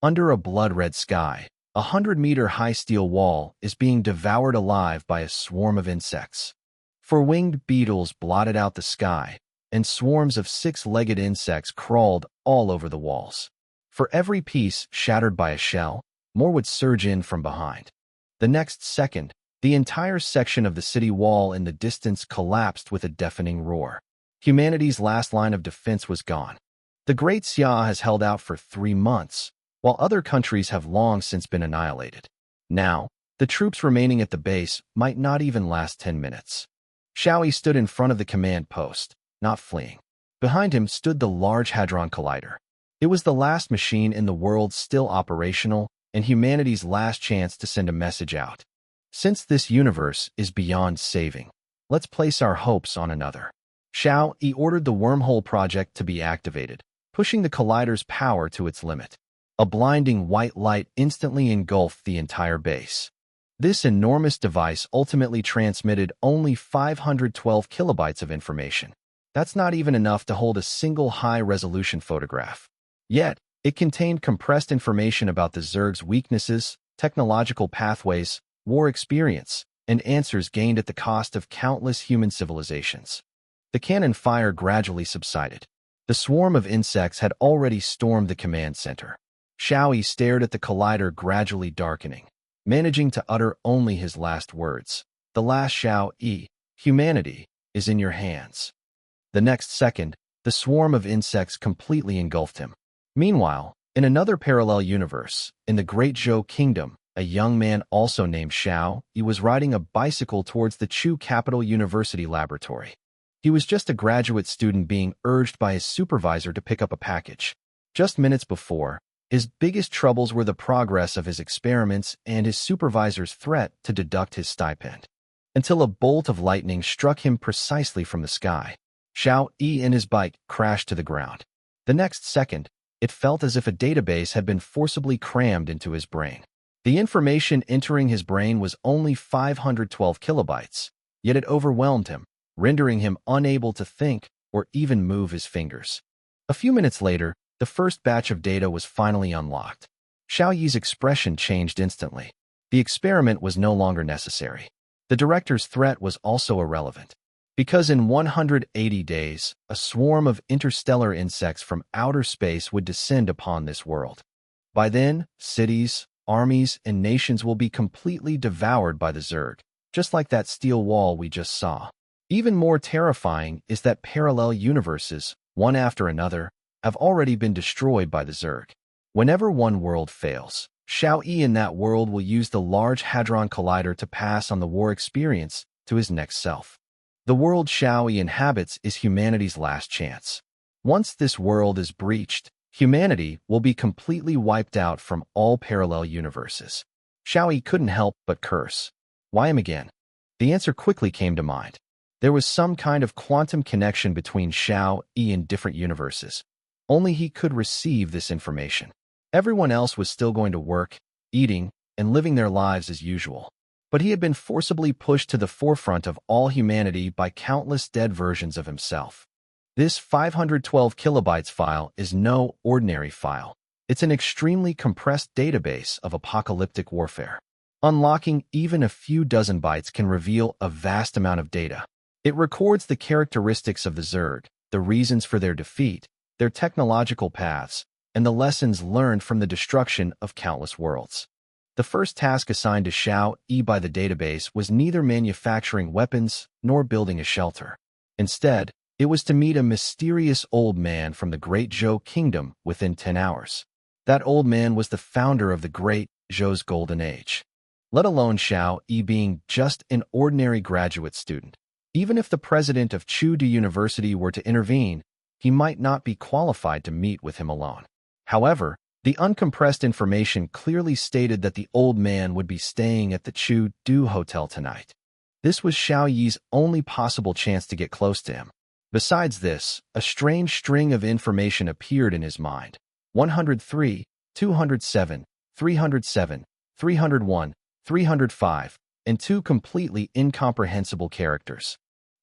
Under a blood-red sky, a 100-meter-high steel wall is being devoured alive by a swarm of insects. Four-winged beetles blotted out the sky, and swarms of six-legged insects crawled all over the walls. For every piece shattered by a shell, more would surge in from behind. The next second, the entire section of the city wall in the distance collapsed with a deafening roar. Humanity's last line of defense was gone. The Great Xia has held out for 3 months, while other countries have long since been annihilated. Now, the troops remaining at the base might not even last 10 minutes. Xiao Yi stood in front of the command post, not fleeing. Behind him stood the Large Hadron Collider. It was the last machine in the world still operational, and humanity's last chance to send a message out. Since this universe is beyond saving, let's place our hopes on another. Xiao Yi ordered the wormhole project to be activated, pushing the collider's power to its limit. A blinding white light instantly engulfed the entire base. This enormous device ultimately transmitted only 512 kilobytes of information. That's not even enough to hold a single high-resolution photograph. Yet, it contained compressed information about the Zerg's weaknesses, technological pathways, war experience, and answers gained at the cost of countless human civilizations. The cannon fire gradually subsided. The swarm of insects had already stormed the command center. Xiao Yi stared at the collider gradually darkening, managing to utter only his last words. The last Xiao Yi, humanity, is in your hands. The next second, the swarm of insects completely engulfed him. Meanwhile, in another parallel universe, in the Great Zhou Kingdom, a young man also named Xiao Yi was riding a bicycle towards the Chu Capital University laboratory. He was just a graduate student being urged by his supervisor to pick up a package. Just minutes before, his biggest troubles were the progress of his experiments and his supervisor's threat to deduct his stipend. Until a bolt of lightning struck him precisely from the sky. Xiao Yi and his bike crashed to the ground. The next second, it felt as if a database had been forcibly crammed into his brain. The information entering his brain was only 512 kilobytes, yet it overwhelmed him, rendering him unable to think or even move his fingers. A few minutes later, the first batch of data was finally unlocked. Xiao Yi's expression changed instantly. The experiment was no longer necessary. The director's threat was also irrelevant. Because in 180 days, a swarm of interstellar insects from outer space would descend upon this world. By then, cities, armies, and nations will be completely devoured by the Zerg, just like that steel wall we just saw. Even more terrifying is that parallel universes, one after another, have already been destroyed by the Zerg. Whenever one world fails, Xiao Yi in that world will use the Large Hadron Collider to pass on the war experience to his next self. The world Xiao Yi inhabits is humanity's last chance. Once this world is breached, humanity will be completely wiped out from all parallel universes. Xiao Yi couldn't help but curse. Why him again? The answer quickly came to mind. There was some kind of quantum connection between Xiao Yi and different universes. Only he could receive this information. Everyone else was still going to work, eating, and living their lives as usual. But he had been forcibly pushed to the forefront of all humanity by countless dead versions of himself. This 512 kilobytes file is no ordinary file. It's an extremely compressed database of apocalyptic warfare. Unlocking even a few dozen bytes can reveal a vast amount of data. It records the characteristics of the Zerg, the reasons for their defeat, their technological paths, and the lessons learned from the destruction of countless worlds. The first task assigned to Xiao Yi by the database was neither manufacturing weapons nor building a shelter. Instead, it was to meet a mysterious old man from the Great Zhou Kingdom within 10 hours. That old man was the founder of the Great Zhou's Golden Age. Let alone Xiao Yi being just an ordinary graduate student. Even if the president of Chu University were to intervene, he might not be qualified to meet with him alone. However, the uncompressed information clearly stated that the old man would be staying at the Chu Du Hotel tonight. This was Xiao Yi's only possible chance to get close to him. Besides this, a strange string of information appeared in his mind. 103, 207, 307, 301, 305, and 2 completely incomprehensible characters.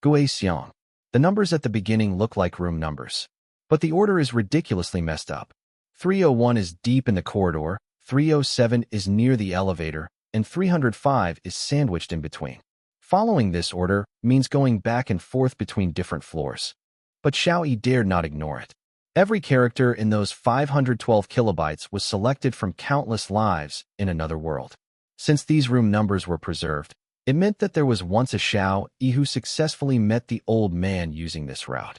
Guixiong. The numbers at the beginning look like room numbers. But the order is ridiculously messed up. 301 is deep in the corridor, 307 is near the elevator, and 305 is sandwiched in between. Following this order means going back and forth between different floors. But Xiao Yi dared not ignore it. Every character in those 512 kilobytes was selected from countless lives in another world. Since these room numbers were preserved, it meant that there was once a Xiao Yi who successfully met the old man using this route.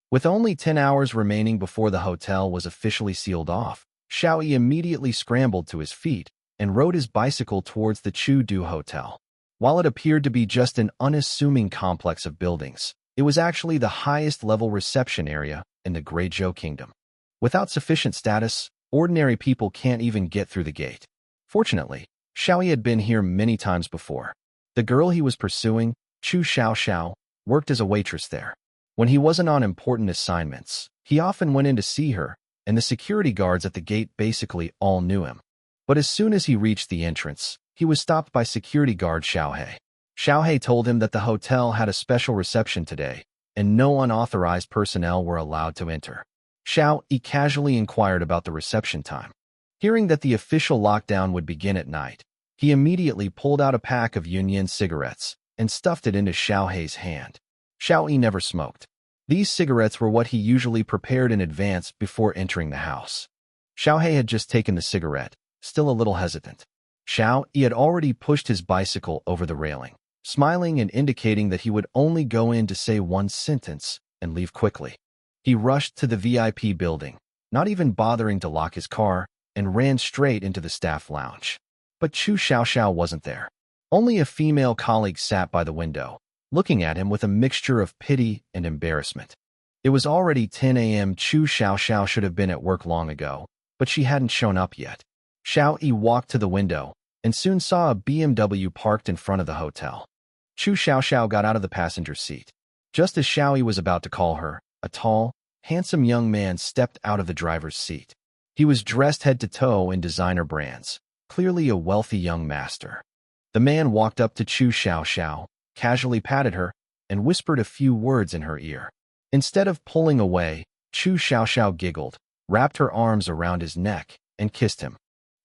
With only 10 hours remaining before the hotel was officially sealed off, Xiao Yi immediately scrambled to his feet and rode his bicycle towards the Chu-Du Hotel. While it appeared to be just an unassuming complex of buildings, it was actually the highest-level reception area in the Guizhou Kingdom. Without sufficient status, ordinary people can't even get through the gate. Fortunately, Xiao Yi had been here many times before. The girl he was pursuing, Chu Xiao, worked as a waitress there. When he wasn't on important assignments, he often went in to see her, and the security guards at the gate basically all knew him. But as soon as he reached the entrance, he was stopped by security guard Xiao He. Xiao He told him that the hotel had a special reception today, and no unauthorized personnel were allowed to enter. Xiao Yi casually inquired about the reception time. Hearing that the official lockdown would begin at night, he immediately pulled out a pack of Yunyan cigarettes and stuffed it into Xiao He's hand. Xiao Yi never smoked. These cigarettes were what he usually prepared in advance before entering the house. Xiao He had just taken the cigarette, still a little hesitant. Xiao Yi had already pushed his bicycle over the railing, smiling and indicating that he would only go in to say one sentence and leave quickly. He rushed to the VIP building, not even bothering to lock his car, and ran straight into the staff lounge. But Chu Xiao wasn't there. Only a female colleague sat by the window, looking at him with a mixture of pity and embarrassment. It was already 10 a.m. Chu Xiao should have been at work long ago, but she hadn't shown up yet. Xiao Yi walked to the window and soon saw a BMW parked in front of the hotel. Chu Xiao got out of the passenger seat. Just as Xiao Yi was about to call her, a tall, handsome young man stepped out of the driver's seat. He was dressed head to toe in designer brands, clearly a wealthy young master. The man walked up to Chu Xiao, casually patted her, and whispered a few words in her ear. Instead of pulling away, Chu Xiao giggled, wrapped her arms around his neck, and kissed him.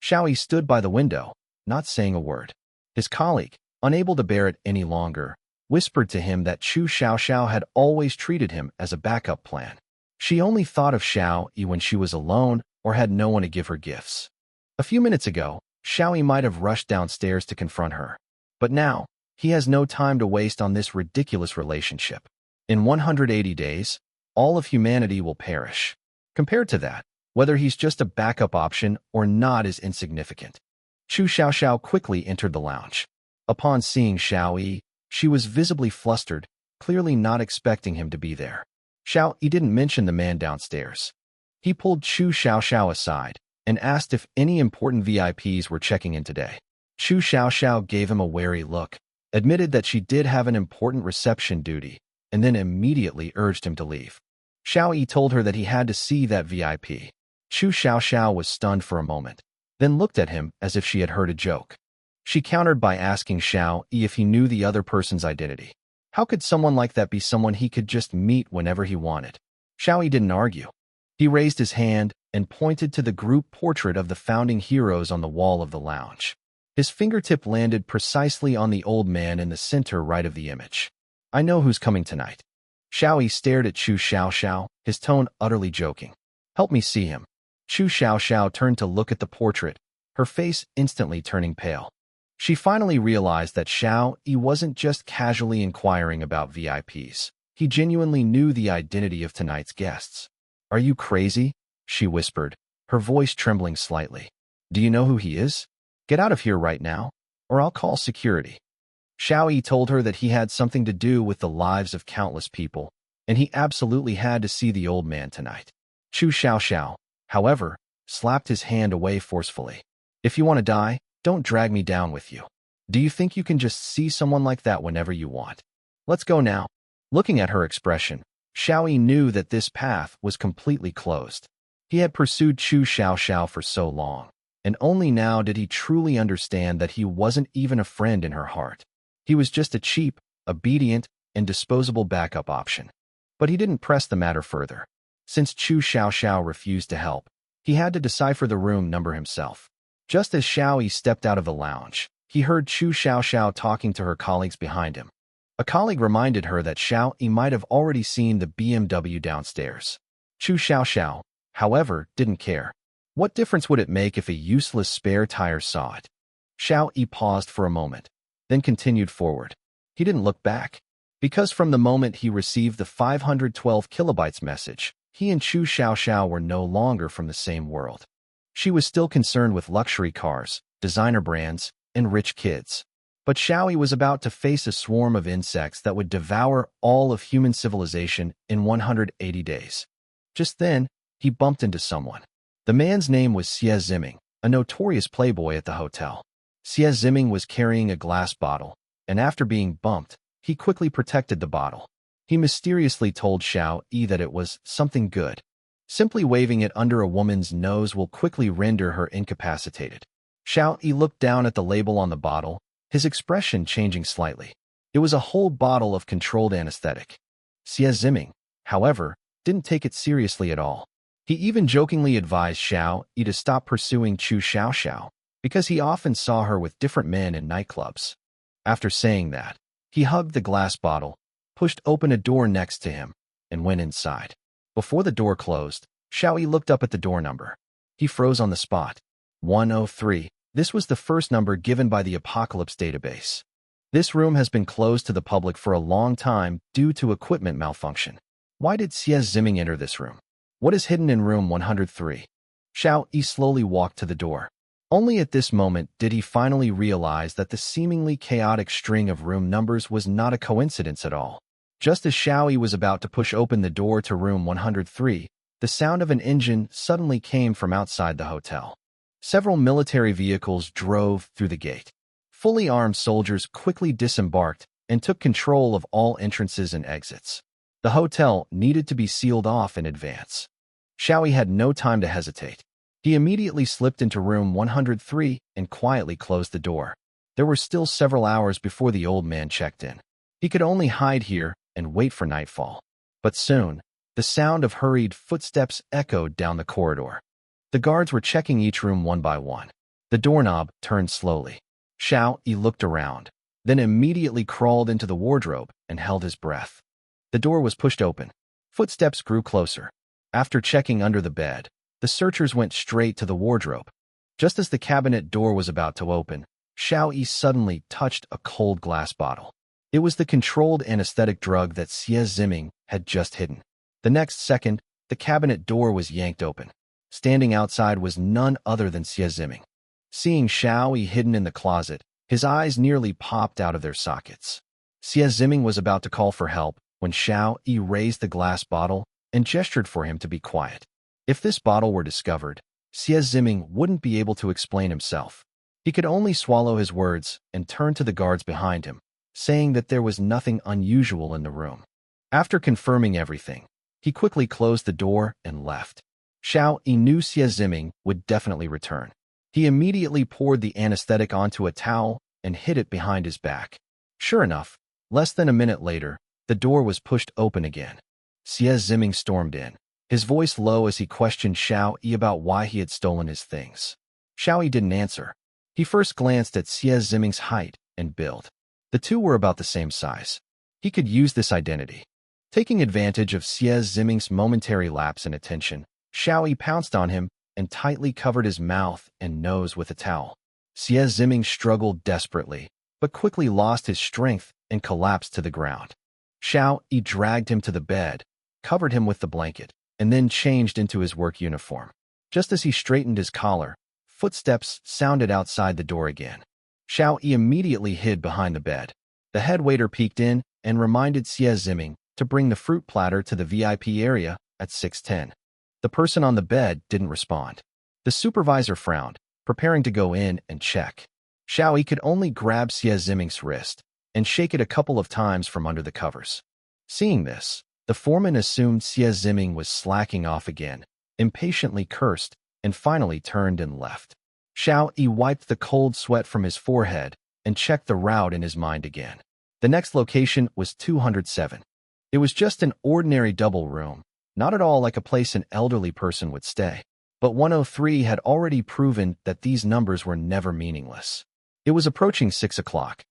Xiao Yi stood by the window, not saying a word. His colleague, unable to bear it any longer, whispered to him that Chu Xiao had always treated him as a backup plan. She only thought of Xiao Yi when she was alone or had no one to give her gifts. A few minutes ago, Xiao Yi might have rushed downstairs to confront her. But now, he has no time to waste on this ridiculous relationship. In 180 days, all of humanity will perish. Compared to that, whether he's just a backup option or not is insignificant. Chu Xiao quickly entered the lounge. Upon seeing Xiao Yi, she was visibly flustered, clearly not expecting him to be there. Xiao Yi didn't mention the man downstairs. He pulled Chu Xiao aside and asked if any important VIPs were checking in today. Chu Xiao gave him a wary look, admitted that she did have an important reception duty, and then immediately urged him to leave. Xiao Yi told her that he had to see that VIP. Chu Xiao was stunned for a moment, then looked at him as if she had heard a joke. She countered by asking Xiao Yi if he knew the other person's identity. How could someone like that be someone he could just meet whenever he wanted? Xiao Yi didn't argue. He raised his hand and pointed to the group portrait of the founding heroes on the wall of the lounge. His fingertip landed precisely on the old man in the center right of the image. I know who's coming tonight. Xiao Yi stared at Chu Xiao, his tone utterly joking. Help me see him. Chu Xiao turned to look at the portrait, her face instantly turning pale. She finally realized that Xiao Yi wasn't just casually inquiring about VIPs. He genuinely knew the identity of tonight's guests. Are you crazy? She whispered, her voice trembling slightly. Do you know who he is? Get out of here right now, or I'll call security. Xiao Yi told her that he had something to do with the lives of countless people, and he absolutely had to see the old man tonight. Chu Xiao, however, slapped his hand away forcefully. If you want to die, don't drag me down with you. Do you think you can just see someone like that whenever you want? Let's go now. Looking at her expression, Xiao Yi knew that this path was completely closed. He had pursued Chu Xiao for so long, and only now did he truly understand that he wasn't even a friend in her heart. He was just a cheap, obedient, and disposable backup option. But he didn't press the matter further. Since Chu Xiao refused to help, He had to decipher the room number himself. Just as Xiao Yi stepped out of the lounge, he heard Chu Xiao talking to her colleagues behind him. A colleague reminded her that Xiao Yi might have already seen the BMW downstairs. Chu Xiao, however, didn't care. What difference would it make if a useless spare tire saw it? Xiao Yi paused for a moment, then continued forward. He didn't look back, because from the moment he received the 512 kilobytes message, he and Chu Xiao were no longer from the same world. She was still concerned with luxury cars, designer brands, and rich kids. But Xiao Yi was about to face a swarm of insects that would devour all of human civilization in 180 days. Just then, he bumped into someone. The man's name was Xie Ziming, a notorious playboy at the hotel. Xie Ziming was carrying a glass bottle, and after being bumped, he quickly protected the bottle. He mysteriously told Xiao Yi that it was something good. Simply waving it under a woman's nose will quickly render her incapacitated. Xiao Yi looked down at the label on the bottle, his expression changing slightly. It was a whole bottle of controlled anesthetic. Xie Ziming, however, didn't take it seriously at all. He even jokingly advised Xiao Yi to stop pursuing Chu Xiao because he often saw her with different men in nightclubs. After saying that, he hugged the glass bottle, pushed open a door next to him, and went inside. Before the door closed, Xiao Yi looked up at the door number. He froze on the spot. 103. This was the first number given by the Apocalypse database. This room has been closed to the public for a long time due to equipment malfunction. Why did Xie Ziming enter this room? What is hidden in room 103? Xiao Yi slowly walked to the door. Only at this moment did he finally realize that the seemingly chaotic string of room numbers was not a coincidence at all. Just as Xiao Yi was about to push open the door to room 103, the sound of an engine suddenly came from outside the hotel. Several military vehicles drove through the gate. Fully armed soldiers quickly disembarked and took control of all entrances and exits. The hotel needed to be sealed off in advance. Xiao Yi had no time to hesitate. He immediately slipped into room 103 and quietly closed the door. There were still several hours before the old man checked in. He could only hide here and wait for nightfall. But soon, the sound of hurried footsteps echoed down the corridor. The guards were checking each room one by one. The doorknob turned slowly. Xiao Yi looked around, then immediately crawled into the wardrobe and held his breath. The door was pushed open. Footsteps grew closer. After checking under the bed, the searchers went straight to the wardrobe. Just as the cabinet door was about to open, Xiao Yi suddenly touched a cold glass bottle. It was the controlled anesthetic drug that Xie Ziming had just hidden. The next second, the cabinet door was yanked open. Standing outside was none other than Xie Ziming. Seeing Xiao Yi hidden in the closet, his eyes nearly popped out of their sockets. Xie Ziming was about to call for help when Xiao Yi raised the glass bottle and gestured for him to be quiet. If this bottle were discovered, Xie Ziming wouldn't be able to explain himself. He could only swallow his words and turn to the guards behind him, saying that there was nothing unusual in the room. After confirming everything, he quickly closed the door and left. Xiao Yi knew Xie Ziming would definitely return. He immediately poured the anesthetic onto a towel and hid it behind his back. Sure enough, less than a minute later, the door was pushed open again. Xie Ziming stormed in, his voice low as he questioned Xiao Yi about why he had stolen his things. Xiao Yi didn't answer. He first glanced at Xie Ziming's height and build. The two were about the same size. He could use this identity. Taking advantage of Xie Ziming's momentary lapse in attention, Xiao Yi pounced on him and tightly covered his mouth and nose with a towel. Xie Ziming struggled desperately, but quickly lost his strength and collapsed to the ground. Xiao Yi dragged him to the bed, covered him with the blanket, and then changed into his work uniform. Just as he straightened his collar, footsteps sounded outside the door again. Xiao Yi immediately hid behind the bed. The head waiter peeked in and reminded Xie Ziming to bring the fruit platter to the VIP area at 6:10. The person on the bed didn't respond. The supervisor frowned, preparing to go in and check. Xiao Yi could only grab Xie Ziming's wrist and shake it a couple of times from under the covers. Seeing this, the foreman assumed Xie Ziming was slacking off again, impatiently cursed, and finally turned and left. Xiao Yi wiped the cold sweat from his forehead and checked the route in his mind again. The next location was 207. It was just an ordinary double room, not at all like a place an elderly person would stay. but 103 had already proven that these numbers were never meaningless. It was approaching 6 o'clock.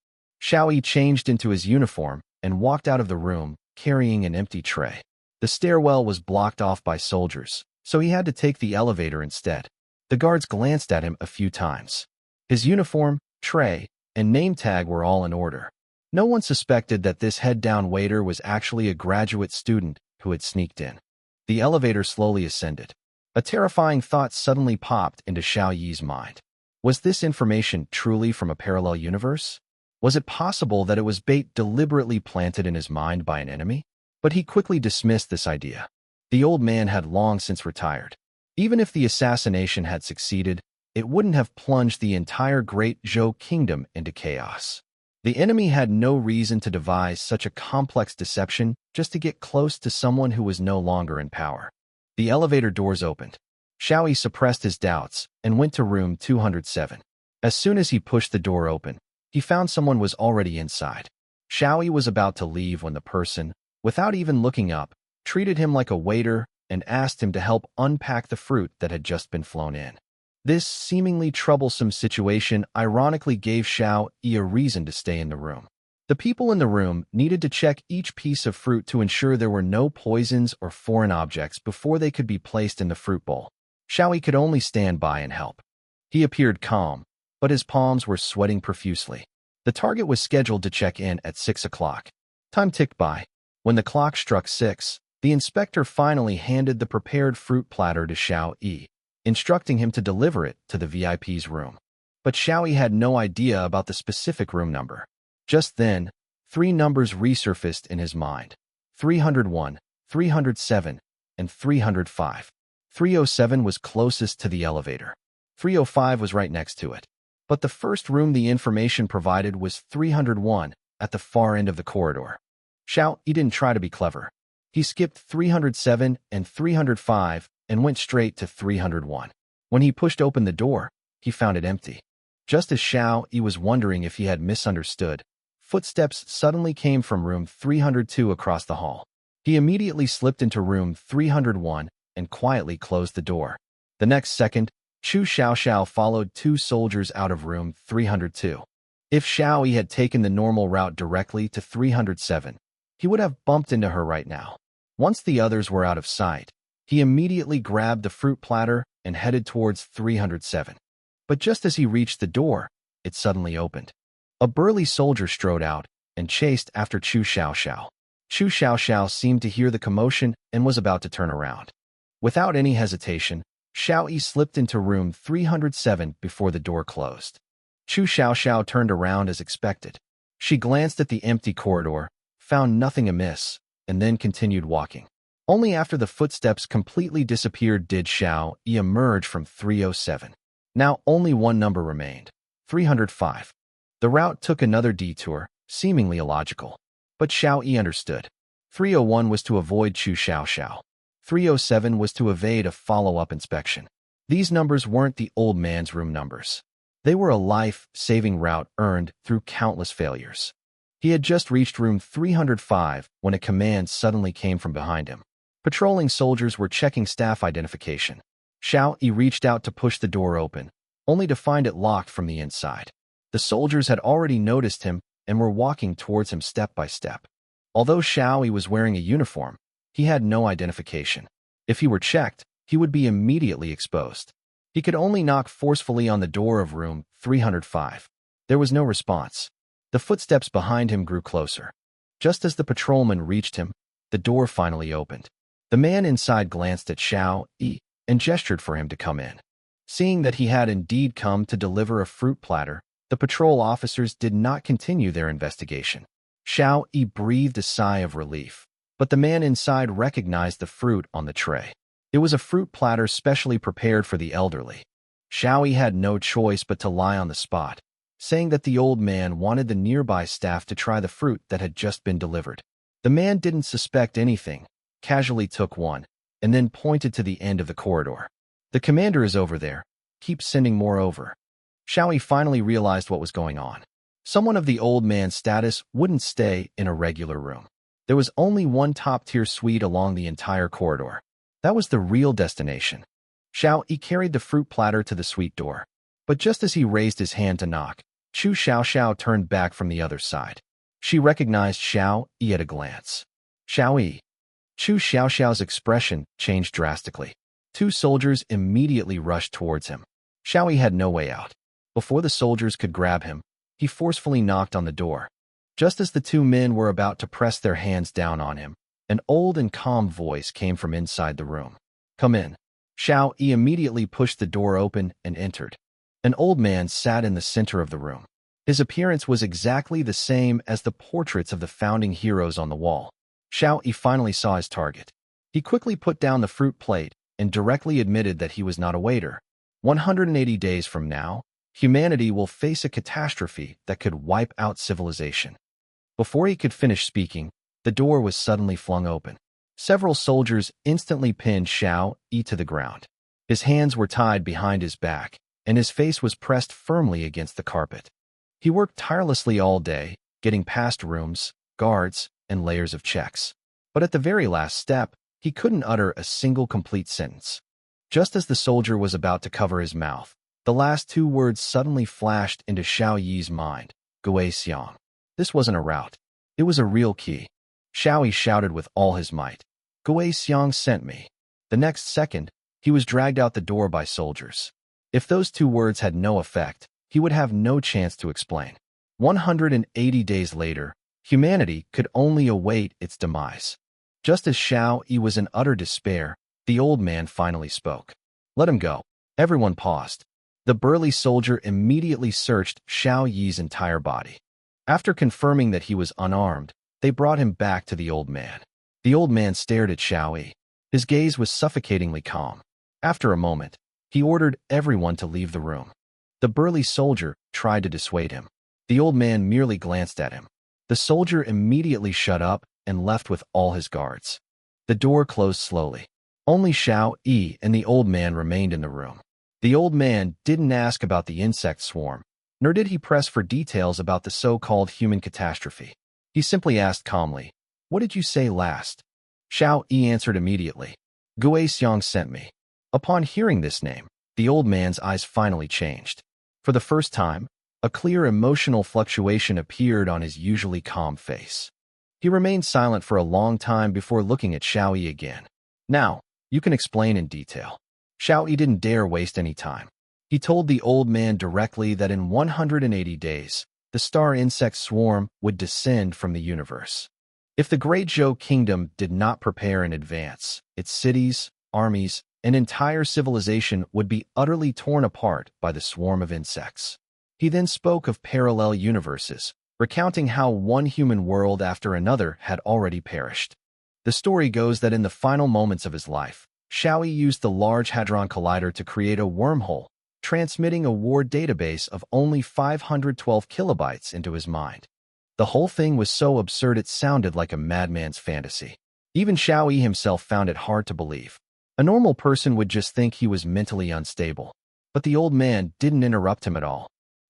Xiao Yi changed into his uniform and walked out of the room, carrying an empty tray. The stairwell was blocked off by soldiers, so he had to take the elevator instead. The guards glanced at him a few times. His uniform, tray, and name tag were all in order. No one suspected that this head-down waiter was actually a graduate student who had sneaked in. The elevator slowly ascended. A terrifying thought suddenly popped into Xiao Yi's mind. Was this information truly from a parallel universe? Was it possible that it was bait deliberately planted in his mind by an enemy? But he quickly dismissed this idea. The old man had long since retired. Even if the assassination had succeeded, it wouldn't have plunged the entire Great Zhou kingdom into chaos. The enemy had no reason to devise such a complex deception just to get close to someone who was no longer in power. The elevator doors opened. Xiao Yi suppressed his doubts and went to room 207. As soon as he pushed the door open, he found someone was already inside. Xiao Yi was about to leave when the person, without even looking up, treated him like a waiter and asked him to help unpack the fruit that had just been flown in. This seemingly troublesome situation ironically gave Xiao Yi a reason to stay in the room. The people in the room needed to check each piece of fruit to ensure there were no poisons or foreign objects before they could be placed in the fruit bowl. Xiao Yi could only stand by and help. He appeared calm, but his palms were sweating profusely. The target was scheduled to check in at 6 o'clock. Time ticked by. When the clock struck 6, the inspector finally handed the prepared fruit platter to Xiao Yi, instructing him to deliver it to the VIP's room. But Xiao Yi had no idea about the specific room number. Just then, 3 numbers resurfaced in his mind: 301, 307, and 305. 307 was closest to the elevator. 305 was right next to it. But the first room the information provided was 301, at the far end of the corridor. Xiao Yi didn't try to be clever. He skipped 307 and 305 and went straight to 301. When he pushed open the door, he found it empty. Just as Xiao Yi was wondering if he had misunderstood, footsteps suddenly came from room 302 across the hall. He immediately slipped into room 301 and quietly closed the door. The next second, Chu Xiaoxiao followed 2 soldiers out of room 302. If Xiao Yi had taken the normal route directly to 307, he would have bumped into her right now. Once the others were out of sight, he immediately grabbed the fruit platter and headed towards 307. But just as he reached the door, it suddenly opened. A burly soldier strode out and chased after Chu Xiaoxiao. Chu Xiaoxiao seemed to hear the commotion and was about to turn around. Without any hesitation, Xiao Yi slipped into room 307 before the door closed. Chu Xiaoxiao turned around as expected. She glanced at the empty corridor, found nothing amiss, and then continued walking. Only after the footsteps completely disappeared did Xiao Yi emerge from 307. Now only one number remained: 305. The route took another detour, seemingly illogical. But Xiao Yi understood. 301 was to avoid Chu Xiaoxiao. 307 was to evade a follow-up inspection. These numbers weren't the old man's room numbers. They were a life-saving route earned through countless failures. He had just reached room 305 when a command suddenly came from behind him. Patrolling soldiers were checking staff identification. Xiao Yi reached out to push the door open, only to find it locked from the inside. The soldiers had already noticed him and were walking towards him step by step. Although Xiao Yi was wearing a uniform, he had no identification. If he were checked, he would be immediately exposed. He could only knock forcefully on the door of room 305. There was no response. The footsteps behind him grew closer. Just as the patrolman reached him, the door finally opened. The man inside glanced at Xiao Yi and gestured for him to come in. Seeing that he had indeed come to deliver a fruit platter, the patrol officers did not continue their investigation. Xiao Yi breathed a sigh of relief, but the man inside recognized the fruit on the tray. It was a fruit platter specially prepared for the elderly. Xiao Yi had no choice but to lie on the spot, saying that the old man wanted the nearby staff to try the fruit that had just been delivered. The man didn't suspect anything, casually took one, and then pointed to the end of the corridor. "The commander is over there. Keep sending more over." Xiao Yi finally realized what was going on. Someone of the old man's status wouldn't stay in a regular room. There was only one top-tier suite along the entire corridor. That was the real destination. Xiao Yi carried the fruit platter to the suite door. But just as he raised his hand to knock, Chu Xiao turned back from the other side. She recognized Xiao Yi at a glance. Xiao Yi. Chu Xiao's expression changed drastically. Two soldiers immediately rushed towards him. Xiao Yi had no way out. Before the soldiers could grab him, he forcefully knocked on the door. Just as the two men were about to press their hands down on him, an old and calm voice came from inside the room. "Come in." Xiao Yi immediately pushed the door open and entered. An old man sat in the center of the room. His appearance was exactly the same as the portraits of the founding heroes on the wall. Xiao Yi finally saw his target. He quickly put down the fruit plate and directly admitted that he was not a waiter. 180 days from now, humanity will face a catastrophe that could wipe out civilization. Before he could finish speaking, the door was suddenly flung open. Several soldiers instantly pinned Xiao Yi to the ground. His hands were tied behind his back, and his face was pressed firmly against the carpet. He worked tirelessly all day, getting past rooms, guards, and layers of checks. But at the very last step, he couldn't utter a single complete sentence. Just as the soldier was about to cover his mouth, the last two words suddenly flashed into Xiao Yi's mind. "Gui Xiang." This wasn't a route. It was a real key. Xiao Yi shouted with all his might. "Gui Xiang sent me." The next second, he was dragged out the door by soldiers. If those two words had no effect, he would have no chance to explain. 180 days later, humanity could only await its demise. Just as Xiao Yi was in utter despair, the old man finally spoke. "Let him go." Everyone paused. The burly soldier immediately searched Xiao Yi's entire body. After confirming that he was unarmed, they brought him back to the old man. The old man stared at Xiao Yi. His gaze was suffocatingly calm. After a moment, he ordered everyone to leave the room. The burly soldier tried to dissuade him. The old man merely glanced at him. The soldier immediately shut up and left with all his guards. The door closed slowly. Only Xiao Yi and the old man remained in the room. The old man didn't ask about the insect swarm, nor did he press for details about the so-called human catastrophe. He simply asked calmly, "What did you say last?" Xiao Yi answered immediately, "Gui Xiang sent me." Upon hearing this name, the old man's eyes finally changed. For the first time, a clear emotional fluctuation appeared on his usually calm face. He remained silent for a long time before looking at Xiao Yi again. "Now, you can explain in detail." Xiao Yi didn't dare waste any time. He told the old man directly that in 180 days, the star insect swarm would descend from the universe. If the Great Zhou Kingdom did not prepare in advance, its cities, armies, and entire civilization would be utterly torn apart by the swarm of insects. He then spoke of parallel universes, recounting how one human world after another had already perished. The story goes that in the final moments of his life, Xiao Yi used the Large Hadron Collider to create a wormhole, transmitting a war database of only 512 kilobytes into his mind. The whole thing was so absurd it sounded like a madman's fantasy. Even Xiao Yi himself found it hard to believe. A normal person would just think he was mentally unstable. But the old man didn't interrupt him at all.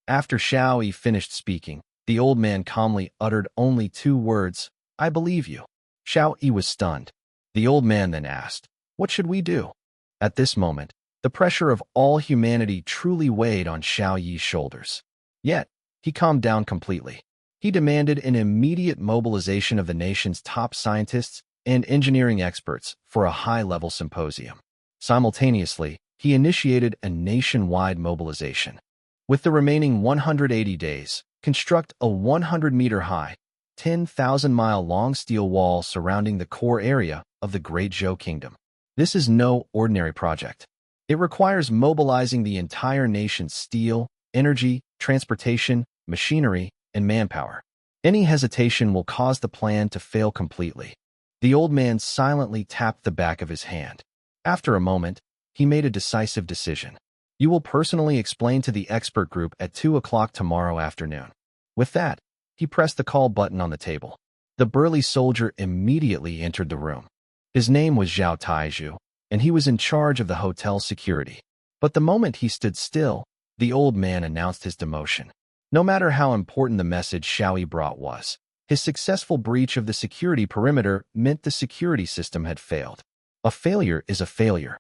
After Xiao Yi finished speaking, the old man calmly uttered only two words, "I believe you." Xiao Yi was stunned. The old man then asked, "What should we do?" At this moment, the pressure of all humanity truly weighed on Xiao Yi's shoulders. Yet, he calmed down completely. He demanded an immediate mobilization of the nation's top scientists and engineering experts for a high-level symposium. Simultaneously, he initiated a nationwide mobilization. With the remaining 180 days, construct a 100-meter-high, 10,000-mile-long steel wall surrounding the core area of the Great Zhou Kingdom. This is no ordinary project. It requires mobilizing the entire nation's steel, energy, transportation, machinery, and manpower. Any hesitation will cause the plan to fail completely. The old man silently tapped the back of his hand. After a moment, he made a decisive decision. "You will personally explain to the expert group at 2 o'clock tomorrow afternoon." With that, he pressed the call button on the table. The burly soldier immediately entered the room. His name was Zhao Taizhu, and he was in charge of the hotel's security. But the moment he stood still, the old man announced his demotion. No matter how important the message Xiao Yi brought was, his successful breach of the security perimeter meant the security system had failed. A failure is a failure.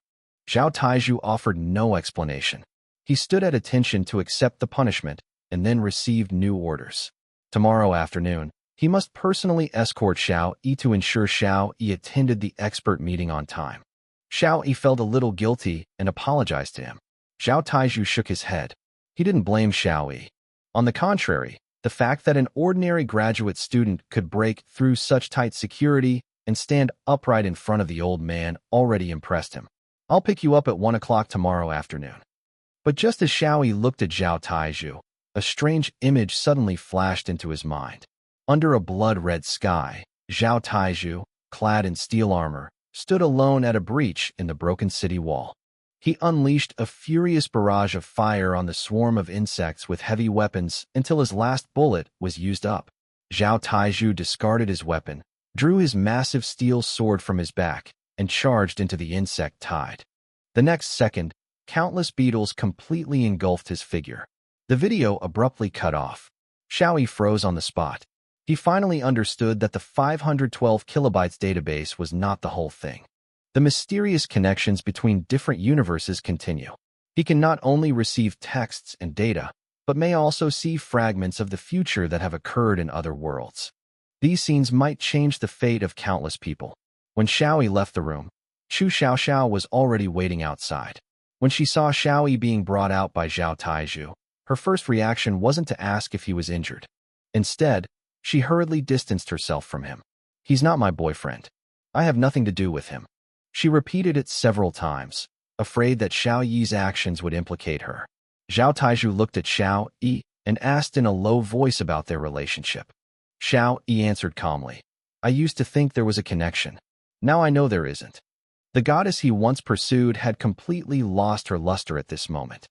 Zhao Taizhu offered no explanation. He stood at attention to accept the punishment and then received new orders. Tomorrow afternoon, he must personally escort Xiao Yi to ensure Xiao Yi attended the expert meeting on time. Xiao Yi felt a little guilty and apologized to him. Zhao Taizhu shook his head. He didn't blame Xiao Yi. On the contrary, the fact that an ordinary graduate student could break through such tight security and stand upright in front of the old man already impressed him. I'll pick you up at 1 o'clock tomorrow afternoon. But just as Xiao Yi looked at Zhao Taizhu, a strange image suddenly flashed into his mind. Under a blood-red sky, Zhao Taizhu, clad in steel armor, stood alone at a breach in the broken city wall. He unleashed a furious barrage of fire on the swarm of insects with heavy weapons until his last bullet was used up. Zhao Taizhu discarded his weapon, drew his massive steel sword from his back, and charged into the insect tide. The next second, countless beetles completely engulfed his figure. The video abruptly cut off. Xiao Yi froze on the spot. He finally understood that the 512 kilobytes database was not the whole thing. The mysterious connections between different universes continue. He can not only receive texts and data, but may also see fragments of the future that have occurred in other worlds. These scenes might change the fate of countless people. When Xiao Yi left the room, Chu Xiaoxiao was already waiting outside. When she saw Xiao Yi being brought out by Zhao Taizhu, her first reaction wasn't to ask if he was injured. Instead, she hurriedly distanced herself from him. He's not my boyfriend. I have nothing to do with him. She repeated it several times, afraid that Xiao Yi's actions would implicate her. Zhao Taizhu looked at Xiao Yi and asked in a low voice about their relationship. Xiao Yi answered calmly, I used to think there was a connection. Now I know there isn't. The goddess he once pursued had completely lost her luster at this moment.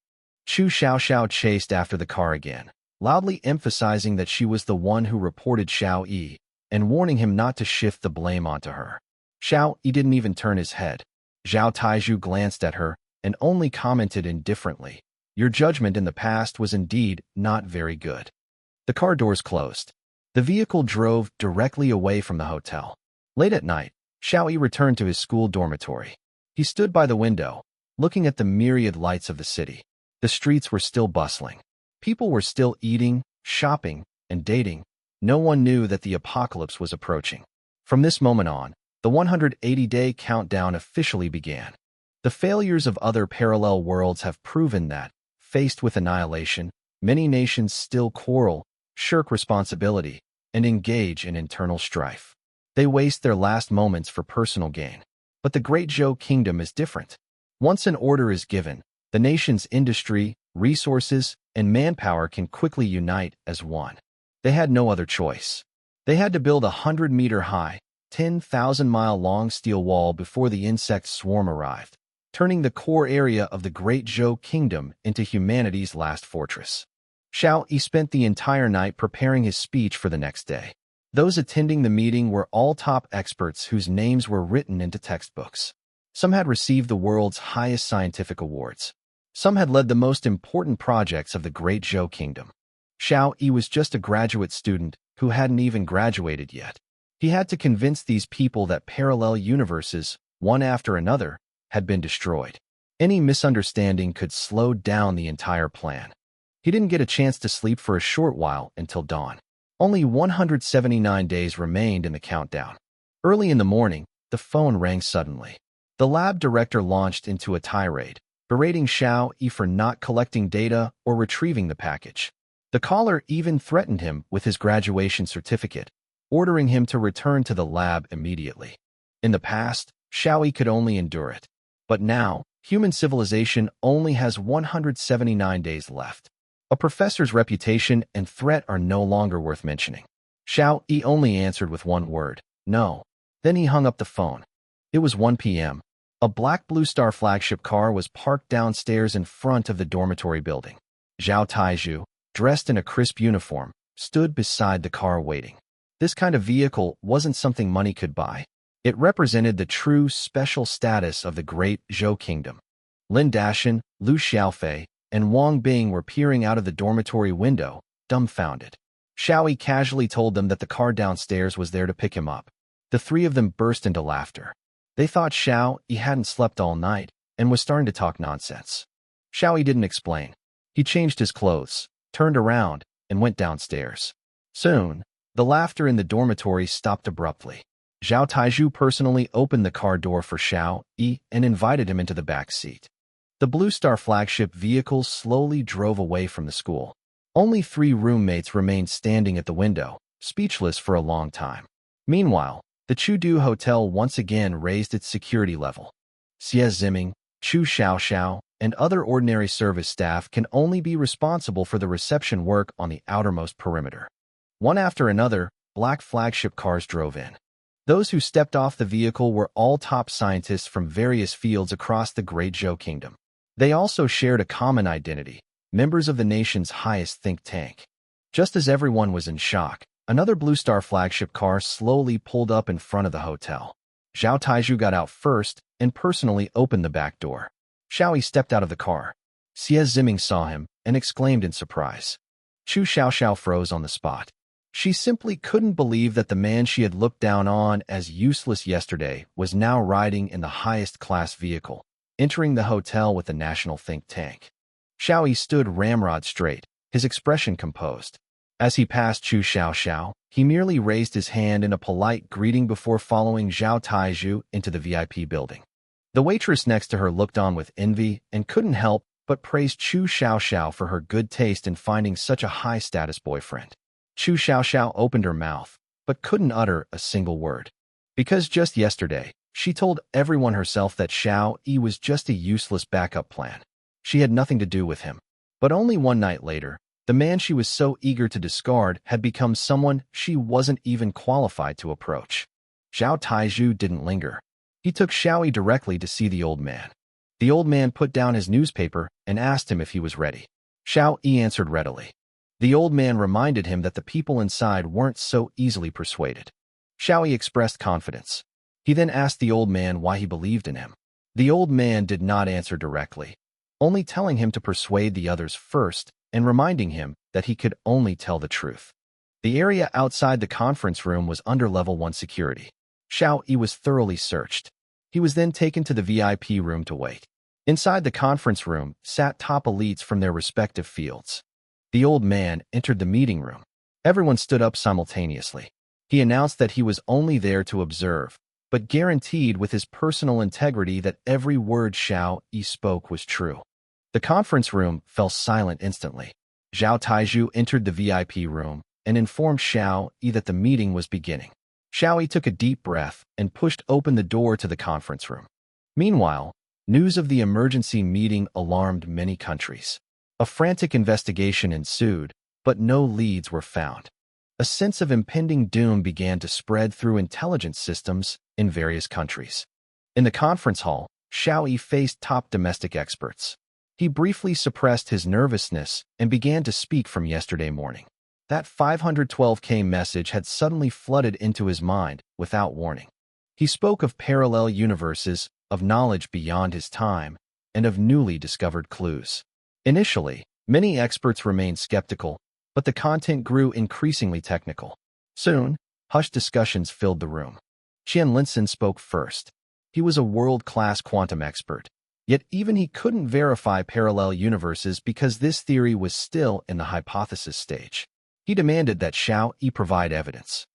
Chu Xiaoxiao chased after the car again, loudly emphasizing that she was the one who reported Xiao Yi and warning him not to shift the blame onto her. Xiao Yi didn't even turn his head. Zhao Taizhu glanced at her and only commented indifferently, Your judgment in the past was indeed not very good. The car doors closed. The vehicle drove directly away from the hotel. Late at night, Xiao Yi returned to his school dormitory. He stood by the window, looking at the myriad lights of the city. The streets were still bustling. People were still eating, shopping, and dating. No one knew that the apocalypse was approaching. From this moment on, the 180-day countdown officially began. The failures of other parallel worlds have proven that, faced with annihilation, many nations still quarrel, shirk responsibility, and engage in internal strife. They waste their last moments for personal gain. But the Great Zhou Kingdom is different. Once an order is given, the nation's industry, resources, and manpower can quickly unite as one. They had no other choice. They had to build a 100-meter-high, 10,000-mile-long steel wall before the insect swarm arrived, turning the core area of the Great Zhou Kingdom into humanity's last fortress. Xiao Yi spent the entire night preparing his speech for the next day. Those attending the meeting were all top experts whose names were written into textbooks. Some had received the world's highest scientific awards. Some had led the most important projects of the Great Zhou Kingdom. Xiao Yi was just a graduate student who hadn't even graduated yet. He had to convince these people that parallel universes, one after another, had been destroyed. Any misunderstanding could slow down the entire plan. He didn't get a chance to sleep for a short while until dawn. Only 179 days remained in the countdown. Early in the morning, the phone rang suddenly. The lab director launched into a tirade, berating Xiao Yi for not collecting data or retrieving the package. The caller even threatened him with his graduation certificate, ordering him to return to the lab immediately. In the past, Xiao Yi could only endure it. But now, human civilization only has 179 days left. A professor's reputation and threat are no longer worth mentioning. Xiao Yi only answered with one word, no. Then he hung up the phone. It was 1 p.m. A black Blue Star flagship car was parked downstairs in front of the dormitory building. Zhao Taizhu, dressed in a crisp uniform, stood beside the car waiting. This kind of vehicle wasn't something money could buy. It represented the true special status of the Great Zhou Kingdom. Lin Dashan, Lu Xiaofei, and Wang Bing were peering out of the dormitory window, dumbfounded. Xiao Yi casually told them that the car downstairs was there to pick him up. The three of them burst into laughter. They thought Xiao Yi hadn't slept all night and was starting to talk nonsense. Xiao Yi didn't explain. He changed his clothes, turned around, and went downstairs. Soon, the laughter in the dormitory stopped abruptly. Zhao Taizhu personally opened the car door for Xiao Yi and invited him into the back seat. The Blue Star flagship vehicle slowly drove away from the school. Only 3 roommates remained standing at the window, speechless for a long time. Meanwhile, the Chudu Hotel once again raised its security level. Xie Ziming, Chu Xiaoxiao, and other ordinary service staff can only be responsible for the reception work on the outermost perimeter. One after another, black flagship cars drove in. Those who stepped off the vehicle were all top scientists from various fields across the Great Zhou Kingdom. They also shared a common identity, members of the nation's highest think tank. Just as everyone was in shock, another Blue Star flagship car slowly pulled up in front of the hotel. Zhao Taizhu got out first and personally opened the back door. Xiao Yi stepped out of the car. Xie Ziming saw him and exclaimed in surprise. Chu Xiaoxiao froze on the spot. She simply couldn't believe that the man she had looked down on as useless yesterday was now riding in the highest class vehicle, entering the hotel with the national think tank. Xiao Yi stood ramrod straight, his expression composed. As he passed Chu Xiaoxiao, he merely raised his hand in a polite greeting before following Zhao Taizhu into the VIP building. The waitress next to her looked on with envy and couldn't help but praise Chu Xiaoxiao for her good taste in finding such a high-status boyfriend. Chu Xiaoxiao opened her mouth, but couldn't utter a single word. Because just yesterday, she told everyone herself that Xiao Yi was just a useless backup plan. She had nothing to do with him. But only one night later, the man she was so eager to discard had become someone she wasn't even qualified to approach. Zhao Taizhu didn't linger. He took Xiao Yi directly to see the old man. The old man put down his newspaper and asked him if he was ready. Xiao Yi answered readily. The old man reminded him that the people inside weren't so easily persuaded. Xiao Yi expressed confidence. He then asked the old man why he believed in him. The old man did not answer directly, only telling him to persuade the others first and reminding him that he could only tell the truth. The area outside the conference room was under level 1 security. Xiao Yi was thoroughly searched. He was then taken to the VIP room to wait. Inside the conference room sat top elites from their respective fields. The old man entered the meeting room. Everyone stood up simultaneously. He announced that he was only there to observe, but guaranteed with his personal integrity that every word Xiao Yi spoke was true. The conference room fell silent instantly. Zhao Taizhu entered the VIP room and informed Xiao Yi that the meeting was beginning. Xiao Yi took a deep breath and pushed open the door to the conference room. Meanwhile, news of the emergency meeting alarmed many countries. A frantic investigation ensued, but no leads were found. A sense of impending doom began to spread through intelligence systems in various countries. In the conference hall, Xiao Yi faced top domestic experts. He briefly suppressed his nervousness and began to speak from yesterday morning. That 512K message had suddenly flooded into his mind without warning. He spoke of parallel universes, of knowledge beyond his time, and of newly discovered clues. Initially, many experts remained skeptical, but the content grew increasingly technical. Soon, hushed discussions filled the room. Qian Linson spoke first. He was a world-class quantum expert, yet even he couldn't verify parallel universes because this theory was still in the hypothesis stage. He demanded that Xiao Yi provide evidence.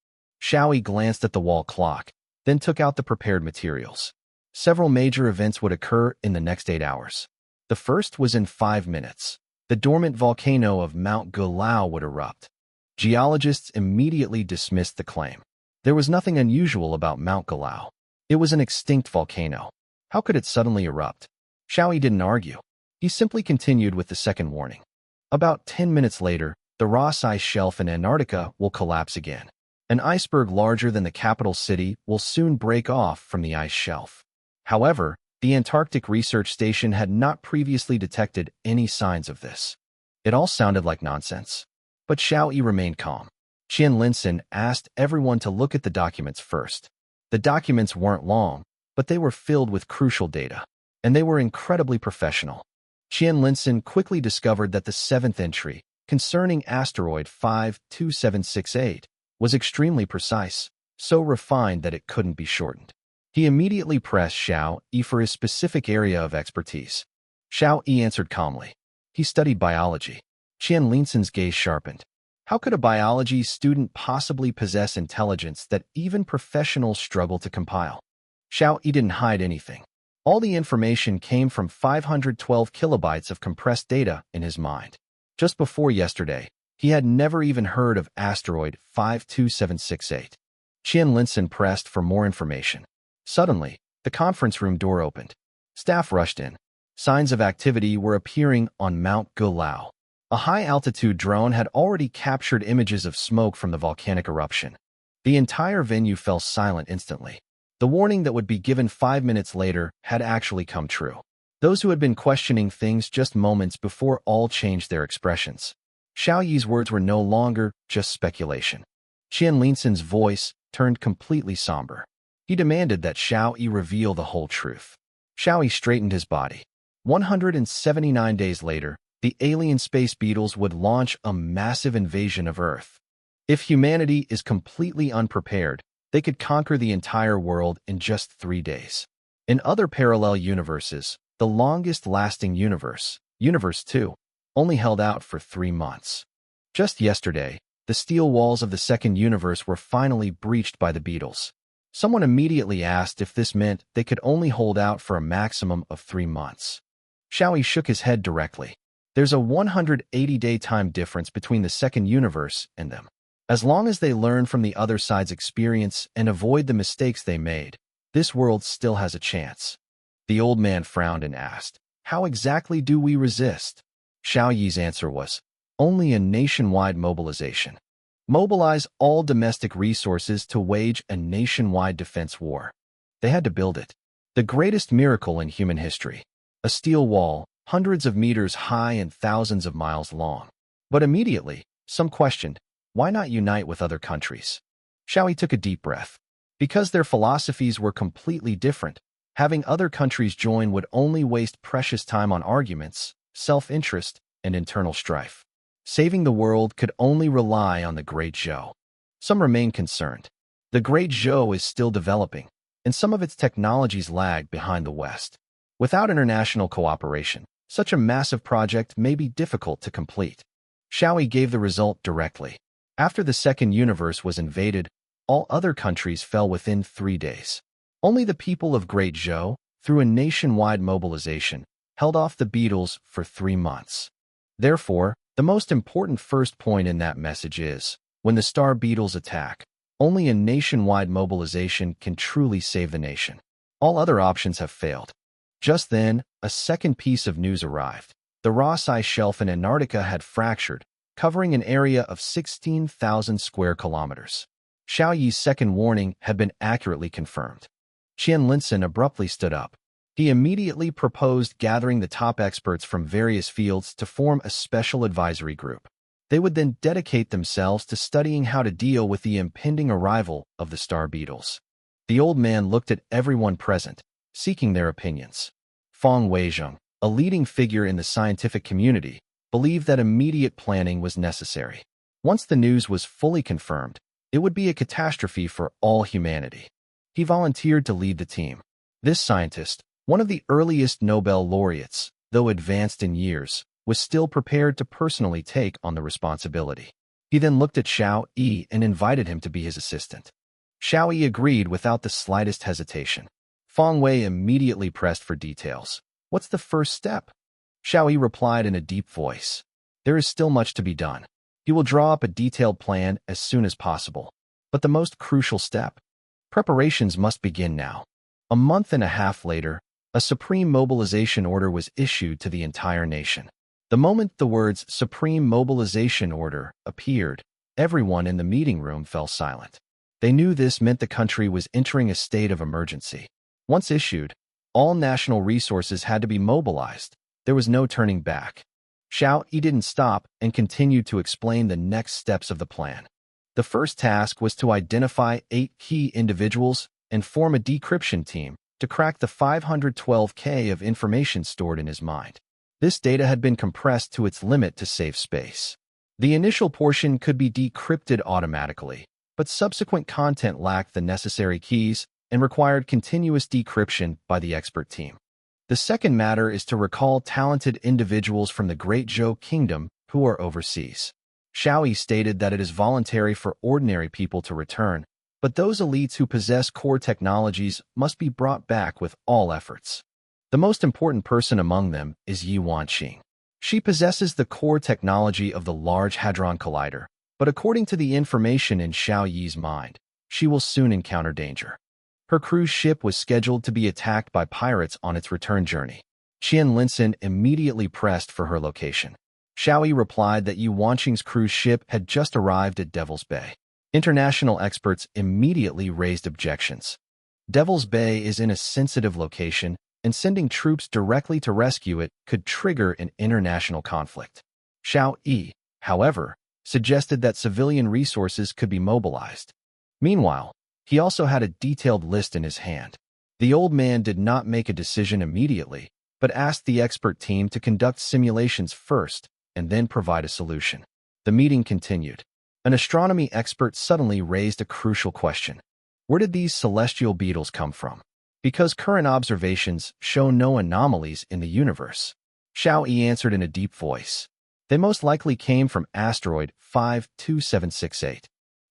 Xiao Yi glanced at the wall clock, then took out the prepared materials. Several major events would occur in the next 8 hours. The first was in 5 minutes. The dormant volcano of Mount Gulao would erupt. Geologists immediately dismissed the claim. There was nothing unusual about Mount Gulao. It was an extinct volcano. How could it suddenly erupt? Xiao Yi didn't argue. He simply continued with the second warning. About 10 minutes later, the Ross ice shelf in Antarctica will collapse again. An iceberg larger than the capital city will soon break off from the ice shelf. However, the Antarctic Research Station had not previously detected any signs of this. It all sounded like nonsense. But Xiao Yi remained calm. Qian Linson asked everyone to look at the documents first. The documents weren't long, but they were filled with crucial data, and they were incredibly professional. Qian Linson quickly discovered that the 7th entry, concerning asteroid 52768, was extremely precise, so refined that it couldn't be shortened. He immediately pressed Xiao Yi for his specific area of expertise. Xiao Yi answered calmly. He studied biology. Qian Linsen's gaze sharpened. How could a biology student possibly possess intelligence that even professionals struggle to compile? Xiao Yi didn't hide anything. All the information came from 512 kilobytes of compressed data in his mind. Just before yesterday, he had never even heard of asteroid 52768. Qian Linsen pressed for more information. Suddenly, the conference room door opened. Staff rushed in. Signs of activity were appearing on Mount Gulao. A high-altitude drone had already captured images of smoke from the volcanic eruption. The entire venue fell silent instantly. The warning that would be given 5 minutes later had actually come true. Those who had been questioning things just moments before all changed their expressions. Xiao Yi's words were no longer just speculation. Qian Linsen's voice turned completely somber. He demanded that Xiao Yi reveal the whole truth. Xiao Yi straightened his body. 179 days later, the alien space beetles would launch a massive invasion of Earth. If humanity is completely unprepared, they could conquer the entire world in just 3 days. In other parallel universes, the longest-lasting universe, Universe 2, only held out for 3 months. Just yesterday, the steel walls of the second universe were finally breached by the beetles. Someone immediately asked if this meant they could only hold out for a maximum of 3 months. Xiao Yi shook his head directly. There's a 180-day time difference between the second universe and them. As long as they learn from the other side's experience and avoid the mistakes they made, this world still has a chance. The old man frowned and asked, "How exactly do we resist?" Xiao Yi's answer was, "Only a nationwide mobilization. Mobilize all domestic resources to wage a nationwide defense war." They had to build it. The greatest miracle in human history. A steel wall, hundreds of meters high and thousands of miles long. But immediately, some questioned, why not unite with other countries? Xiao Yi took a deep breath. Because their philosophies were completely different, having other countries join would only waste precious time on arguments, self-interest, and internal strife. Saving the world could only rely on the Great Zhou. Some remain concerned. The Great Zhou is still developing, and some of its technologies lag behind the West. Without international cooperation, such a massive project may be difficult to complete. Xiao Yi gave the result directly. After the second universe was invaded, all other countries fell within 3 days. Only the people of Great Zhou, through a nationwide mobilization, held off the beetles for 3 months. Therefore, the most important first point in that message is, when the star beetles attack, only a nationwide mobilization can truly save the nation. All other options have failed. Just then, a second piece of news arrived. The Ross Ice Shelf in Antarctica had fractured, covering an area of 16,000 square kilometers. Xiao Yi's second warning had been accurately confirmed. Qian Linsen abruptly stood up. He immediately proposed gathering the top experts from various fields to form a special advisory group. They would then dedicate themselves to studying how to deal with the impending arrival of the star beetles. The old man looked at everyone present, seeking their opinions. Feng Weizheng, a leading figure in the scientific community, believed that immediate planning was necessary. Once the news was fully confirmed, it would be a catastrophe for all humanity. He volunteered to lead the team. This scientist, one of the earliest Nobel laureates, though advanced in years, was still prepared to personally take on the responsibility. He then looked at Xiao Yi and invited him to be his assistant. Xiao Yi agreed without the slightest hesitation. Feng Wei immediately pressed for details. What's the first step? Xiao Yi replied in a deep voice. There is still much to be done. He will draw up a detailed plan as soon as possible. But the most crucial step? Preparations must begin now. A month and a half later, a supreme mobilization order was issued to the entire nation. The moment the words Supreme Mobilization Order appeared, everyone in the meeting room fell silent. They knew this meant the country was entering a state of emergency. Once issued, all national resources had to be mobilized. There was no turning back. Xiao Yi didn't stop and continued to explain the next steps of the plan. The first task was to identify 8 key individuals and form a decryption team to crack the 512K of information stored in his mind. This data had been compressed to its limit to save space. The initial portion could be decrypted automatically, but subsequent content lacked the necessary keys, and required continuous decryption by the expert team. The second matter is to recall talented individuals from the Great Zhou Kingdom who are overseas. Xiao Yi stated that it is voluntary for ordinary people to return, but those elites who possess core technologies must be brought back with all efforts. The most important person among them is Yi Wanqing. She possesses the core technology of the Large Hadron Collider, but according to the information in Xiao Yi's mind, she will soon encounter danger. Her cruise ship was scheduled to be attacked by pirates on its return journey. Qian Linsen immediately pressed for her location. Xiao Yi replied that Yi Wanqing's cruise ship had just arrived at Devil's Bay. International experts immediately raised objections. Devil's Bay is in a sensitive location, and sending troops directly to rescue it could trigger an international conflict. Xiao Yi, however, suggested that civilian resources could be mobilized. Meanwhile, he also had a detailed list in his hand. The old man did not make a decision immediately, but asked the expert team to conduct simulations first and then provide a solution. The meeting continued. An astronomy expert suddenly raised a crucial question. Where did these celestial beetles come from? Because current observations show no anomalies in the universe. Xiao Yi answered in a deep voice. They most likely came from asteroid 52768.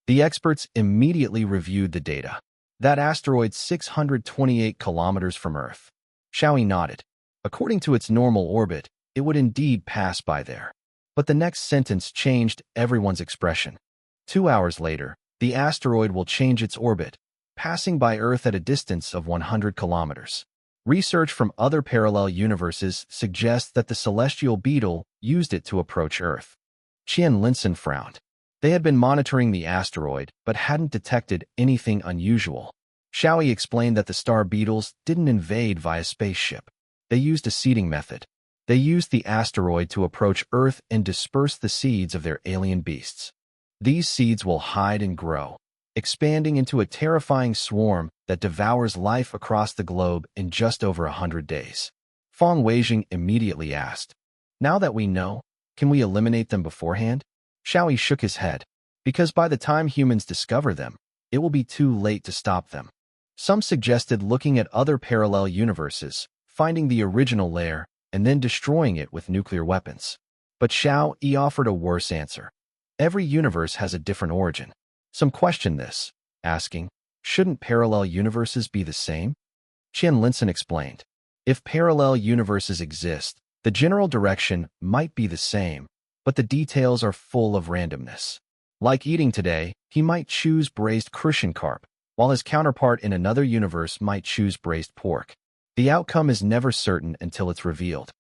The experts immediately reviewed the data. That asteroid 628 kilometers from Earth. Xiao Yi nodded. According to its normal orbit, it would indeed pass by there. But the next sentence changed everyone's expression. 2 hours later, the asteroid will change its orbit, passing by Earth at a distance of 100 kilometers. Research from other parallel universes suggests that the celestial beetle used it to approach Earth. Qian Linsen frowned. They had been monitoring the asteroid, but hadn't detected anything unusual. Xiao Yi explained that the star beetles didn't invade via spaceship. They used a seeding method. They used the asteroid to approach Earth and disperse the seeds of their alien beasts. These seeds will hide and grow, expanding into a terrifying swarm that devours life across the globe in just over 100 days. Fang Weijing immediately asked, "Now that we know, can we eliminate them beforehand?" Xiao Yi shook his head. Because by the time humans discover them, it will be too late to stop them. Some suggested looking at other parallel universes, finding the original lair, and then destroying it with nuclear weapons. But Xiao Yi offered a worse answer. Every universe has a different origin. Some questioned this, asking, shouldn't parallel universes be the same? Qian Linsen explained, if parallel universes exist, the general direction might be the same, but the details are full of randomness. Like eating today, he might choose braised crucian carp, while his counterpart in another universe might choose braised pork. The outcome is never certain until it's revealed.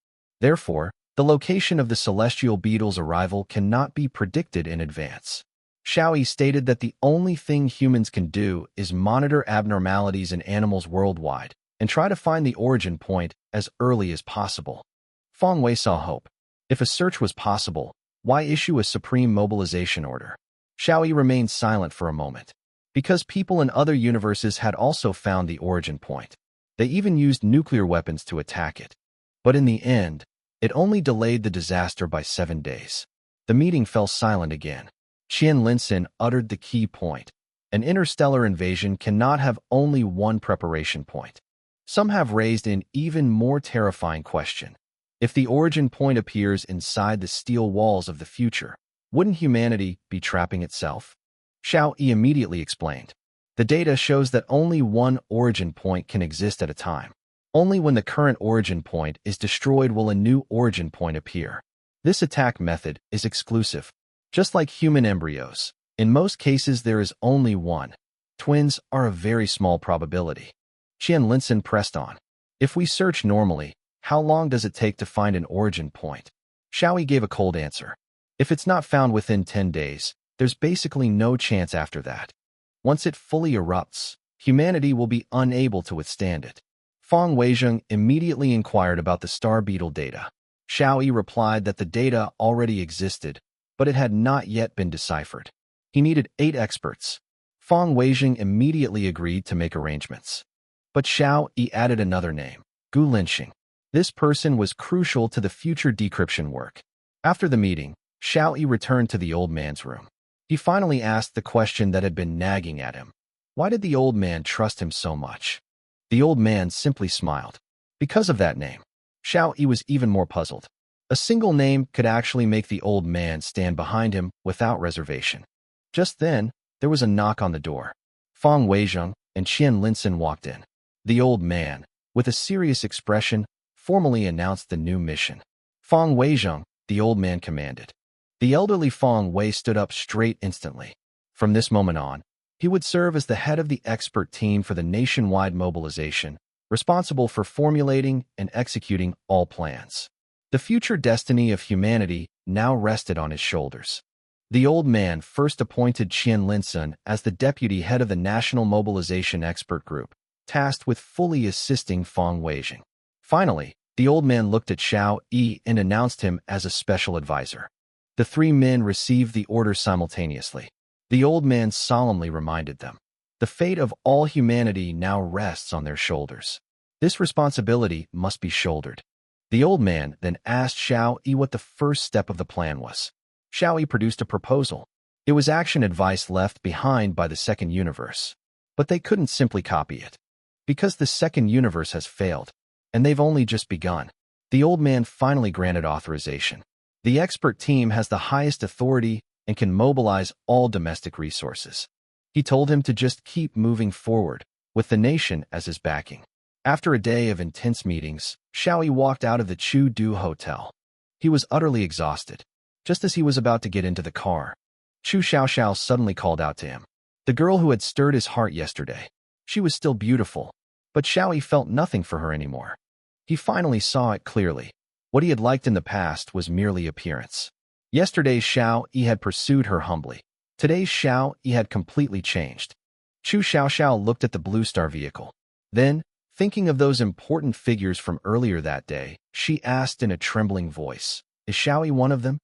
Therefore, the location of the celestial beetle's arrival cannot be predicted in advance. Xiao Yi stated that the only thing humans can do is monitor abnormalities in animals worldwide and try to find the origin point as early as possible. Fang Wei saw hope. If a search was possible, why issue a supreme mobilization order? Xiao Yi remained silent for a moment. Because people in other universes had also found the origin point. They even used nuclear weapons to attack it. But in the end, it only delayed the disaster by 7 days. The meeting fell silent again. Qian Linsen uttered the key point. An interstellar invasion cannot have only one preparation point. Some have raised an even more terrifying question. If the origin point appears inside the steel walls of the future, wouldn't humanity be trapping itself? Xiao Yi immediately explained. The data shows that only one origin point can exist at a time. Only when the current origin point is destroyed will a new origin point appear. This attack method is exclusive. Just like human embryos, in most cases there is only one. Twins are a very small probability. Qian Linsen pressed on. If we search normally, how long does it take to find an origin point? Xiao Yi gave a cold answer. If it's not found within 10 days, there's basically no chance after that. Once it fully erupts, humanity will be unable to withstand it. Fang Weizheng immediately inquired about the star beetle data. Xiao Yi replied that the data already existed, but it had not yet been deciphered. He needed 8 experts. Fang Weizheng immediately agreed to make arrangements. But Xiao Yi added another name, Gu Linxing. This person was crucial to the future decryption work. After the meeting, Xiao Yi returned to the old man's room. He finally asked the question that had been nagging at him. Why did the old man trust him so much? The old man simply smiled. Because of that name. Xiao Yi was even more puzzled. A single name could actually make the old man stand behind him without reservation. Just then, there was a knock on the door. Fang Weizheng and Qian Linsun walked in. The old man, with a serious expression, formally announced the new mission. Fang Weizheng, the old man commanded. The elderly Fang Wei stood up straight instantly. From this moment on, he would serve as the head of the expert team for the nationwide mobilization, responsible for formulating and executing all plans. The future destiny of humanity now rested on his shoulders. The old man first appointed Qian Linsun as the deputy head of the National Mobilization Expert Group, tasked with fully assisting Fang Weizheng. Finally, the old man looked at Xiao Yi and announced him as a special advisor. The three men received the order simultaneously. The old man solemnly reminded them. The fate of all humanity now rests on their shoulders. This responsibility must be shouldered. The old man then asked Xiao Yi what the first step of the plan was. Xiao Yi produced a proposal. It was action advice left behind by the second universe. But they couldn't simply copy it. Because the second universe has failed, and they've only just begun. The old man finally granted authorization. The expert team has the highest authority and can mobilize all domestic resources. He told him to just keep moving forward, with the nation as his backing. After a day of intense meetings, Xiao Yi walked out of the Chu Du Hotel. He was utterly exhausted. Just as he was about to get into the car, Chu Xiaoxiao suddenly called out to him. The girl who had stirred his heart yesterday. She was still beautiful, but Xiao Yi felt nothing for her anymore. He finally saw it clearly. What he had liked in the past was merely appearance. Yesterday's Xiao Yi had pursued her humbly. Today's Xiao Yi had completely changed. Chu Xiaoxiao looked at the Blue Star vehicle. Then, thinking of those important figures from earlier that day, she asked in a trembling voice, "Is Xiao Yi one of them?"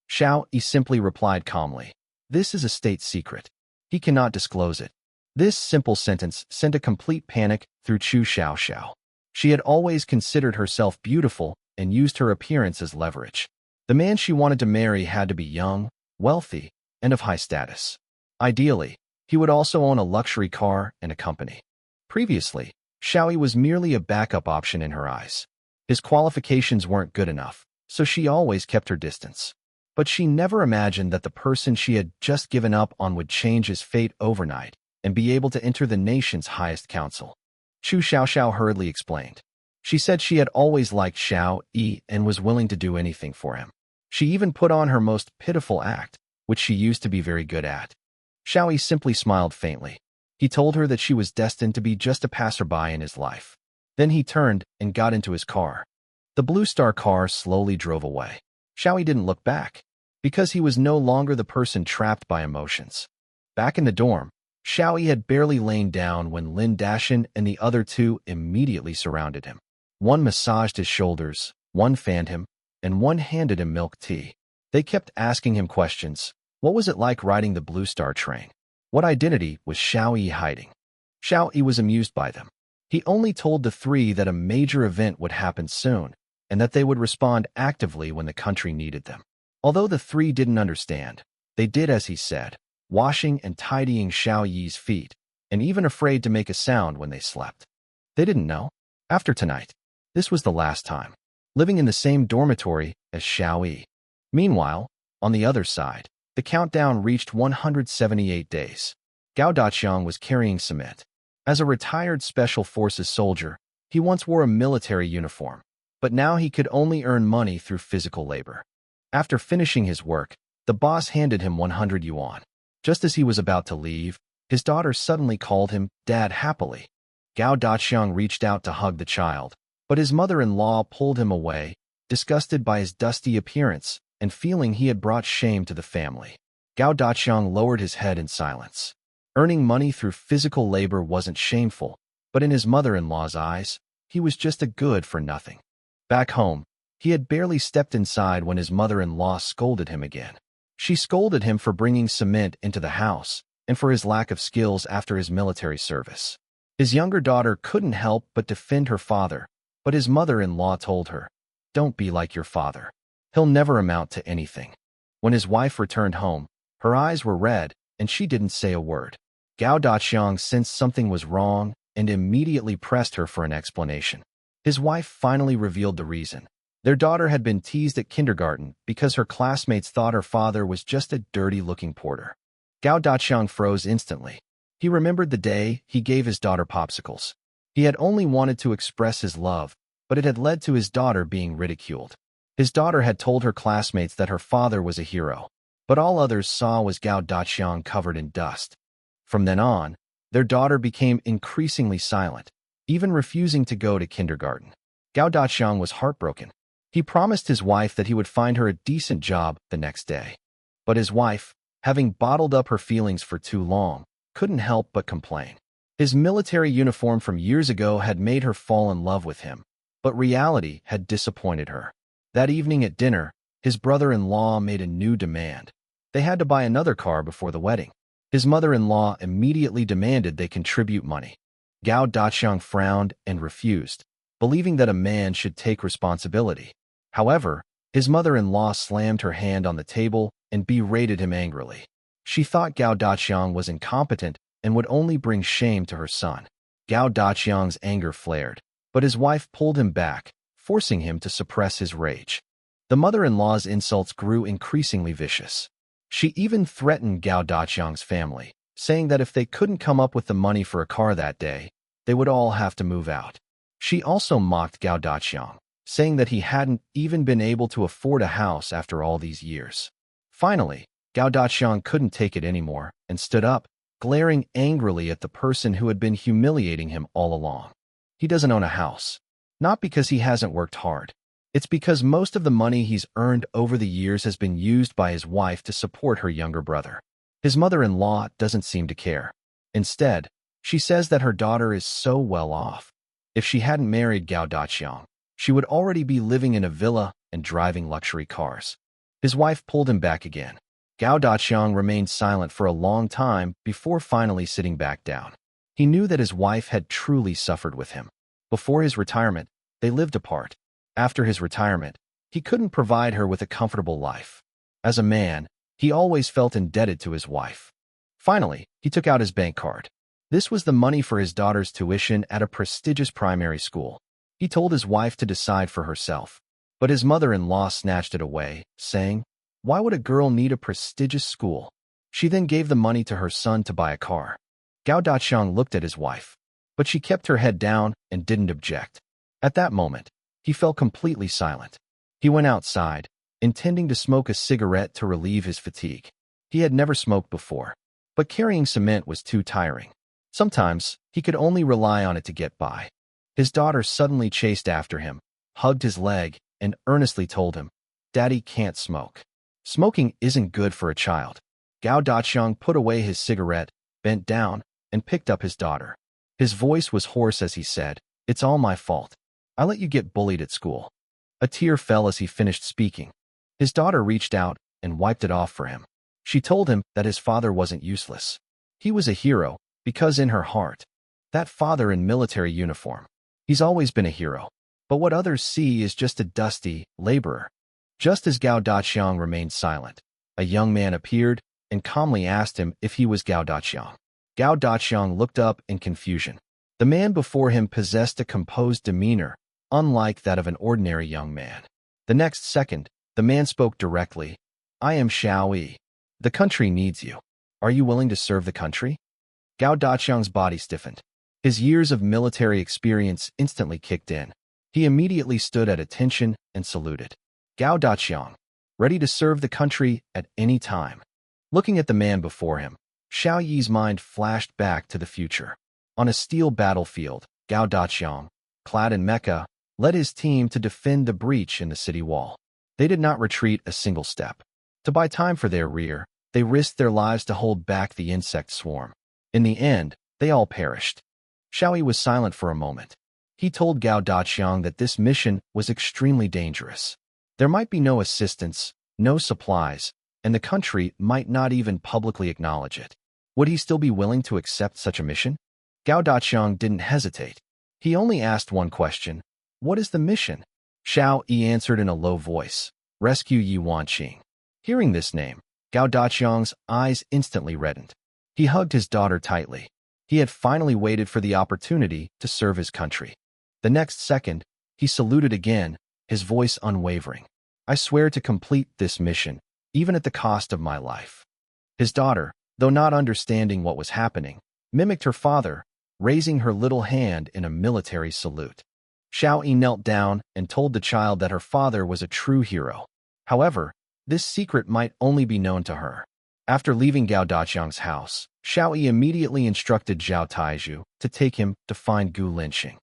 Xiao Yi simply replied calmly, "This is a state secret. He cannot disclose it." This simple sentence sent a complete panic through Chu Xiaoxiao. She had always considered herself beautiful and used her appearance as leverage. The man she wanted to marry had to be young, wealthy, and of high status. Ideally, he would also own a luxury car and a company. Previously, Xiao Yi was merely a backup option in her eyes. His qualifications weren't good enough, so she always kept her distance. But she never imagined that the person she had just given up on would change his fate overnight and be able to enter the nation's highest council. Chu Xiaoxiao hurriedly explained. She said she had always liked Xiao Yi and was willing to do anything for him. She even put on her most pitiful act, which she used to be very good at. Xiao Yi simply smiled faintly. He told her that she was destined to be just a passerby in his life. Then he turned and got into his car. The Blue Star car slowly drove away. Xiao Yi didn't look back, because he was no longer the person trapped by emotions. Back in the dorm, Xiao Yi had barely lain down when Lin Dashin and the other two immediately surrounded him. One massaged his shoulders, one fanned him, and one handed him milk tea. They kept asking him questions. What was it like riding the Blue Star train? What identity was Xiao Yi hiding? Xiao Yi was amused by them. He only told the three that a major event would happen soon, and that they would respond actively when the country needed them. Although the three didn't understand, they did as he said, washing and tidying Xiao Yi's feet, and even afraid to make a sound when they slept. They didn't know. After tonight, this was the last time, living in the same dormitory as Xiao Yi. Meanwhile, on the other side, the countdown reached 178 days. Gao Daqiang was carrying cement. As a retired Special Forces soldier, he once wore a military uniform, but now he could only earn money through physical labor. After finishing his work, the boss handed him 100 yuan. Just as he was about to leave, his daughter suddenly called him Dad happily. Gao Daqiang reached out to hug the child, but his mother-in-law pulled him away, disgusted by his dusty appearance and feeling he had brought shame to the family. Gao Daqiang lowered his head in silence. Earning money through physical labor wasn't shameful, but in his mother-in-law's eyes, he was just a good-for-nothing. Back home, he had barely stepped inside when his mother-in-law scolded him again. She scolded him for bringing cement into the house and for his lack of skills after his military service. His younger daughter couldn't help but defend her father, but his mother-in-law told her, "Don't be like your father. He'll never amount to anything." When his wife returned home, her eyes were red, and she didn't say a word. Gao Daqiang sensed something was wrong and immediately pressed her for an explanation. His wife finally revealed the reason. Their daughter had been teased at kindergarten because her classmates thought her father was just a dirty-looking porter. Gao Daqiang froze instantly. He remembered the day he gave his daughter popsicles. He had only wanted to express his love, but it had led to his daughter being ridiculed. His daughter had told her classmates that her father was a hero, but all others saw was Gao Daqiang covered in dust. From then on, their daughter became increasingly silent, even refusing to go to kindergarten. Gao Daqiang was heartbroken. He promised his wife that he would find her a decent job the next day. But his wife, having bottled up her feelings for too long, couldn't help but complain. His military uniform from years ago had made her fall in love with him, but reality had disappointed her. That evening at dinner, his brother-in-law made a new demand. They had to buy another car before the wedding. His mother-in-law immediately demanded they contribute money. Gao Daqiang frowned and refused, believing that a man should take responsibility. However, his mother-in-law slammed her hand on the table and berated him angrily. She thought Gao Daqiang was incompetent and would only bring shame to her son. Gao Daqiang's anger flared, but his wife pulled him back, forcing him to suppress his rage. The mother-in-law's insults grew increasingly vicious. She even threatened Gao Daqiang's family, saying that if they couldn't come up with the money for a car that day, they would all have to move out. She also mocked Gao Daqiang, saying that he hadn't even been able to afford a house after all these years. Finally, Gao Daqiang couldn't take it anymore and stood up, glaring angrily at the person who had been humiliating him all along. He doesn't own a house. Not because he hasn't worked hard. It's because most of the money he's earned over the years has been used by his wife to support her younger brother. His mother-in-law doesn't seem to care. Instead, she says that her daughter is so well off. If she hadn't married Gao Daqiang, she would already be living in a villa and driving luxury cars. His wife pulled him back again. Gao Daqiang remained silent for a long time before finally sitting back down. He knew that his wife had truly suffered with him. Before his retirement, they lived apart. After his retirement, he couldn't provide her with a comfortable life. As a man, he always felt indebted to his wife. Finally, he took out his bank card. This was the money for his daughter's tuition at a prestigious primary school. He told his wife to decide for herself, but his mother-in-law snatched it away, saying, "Why would a girl need a prestigious school?" She then gave the money to her son to buy a car. Gao Daqiang looked at his wife, but she kept her head down and didn't object. At that moment, he fell completely silent. He went outside, intending to smoke a cigarette to relieve his fatigue. He had never smoked before, but carrying cement was too tiring. Sometimes, he could only rely on it to get by. His daughter suddenly chased after him, hugged his leg, and earnestly told him, "Daddy can't smoke. Smoking isn't good for a child." Gao Daqiang put away his cigarette, bent down, and picked up his daughter. His voice was hoarse as he said, "It's all my fault. I let you get bullied at school." A tear fell as he finished speaking. His daughter reached out and wiped it off for him. She told him that his father wasn't useless. He was a hero, because in her heart, that father in military uniform, he's always been a hero. But what others see is just a dusty laborer. Just as Gao Daqiang remained silent, a young man appeared and calmly asked him if he was Gao Daqiang. Gao Daqiang looked up in confusion. The man before him possessed a composed demeanor, unlike that of an ordinary young man. The next second, the man spoke directly. "I am Xiao Yi. The country needs you. Are you willing to serve the country?" Gao Daqiang's body stiffened. His years of military experience instantly kicked in. He immediately stood at attention and saluted. Gao Daqiang, ready to serve the country at any time. Looking at the man before him, Xiao Yi's mind flashed back to the future. On a steel battlefield, Gao Daqiang, clad in mecha, led his team to defend the breach in the city wall. They did not retreat a single step. To buy time for their rear, they risked their lives to hold back the insect swarm. In the end, they all perished. Xiao Yi was silent for a moment. He told Gao Daqiang that this mission was extremely dangerous. There might be no assistance, no supplies, and the country might not even publicly acknowledge it. Would he still be willing to accept such a mission? Gao Daqiang didn't hesitate. He only asked one question: "What is the mission?" Xiao Yi answered in a low voice, "Rescue Yi Wanqing." Hearing this name, Gao Daqiang's eyes instantly reddened. He hugged his daughter tightly. He had finally waited for the opportunity to serve his country. The next second, he saluted again, his voice unwavering. I swear to complete this mission, even at the cost of my life. His daughter, though not understanding what was happening, mimicked her father, raising her little hand in a military salute. Xiao Yi knelt down and told the child that her father was a true hero. However, this secret might only be known to her. After leaving Gao Daqiang's house, Xiao Yi immediately instructed Zhao Taizhu to take him to find Gu Linxing.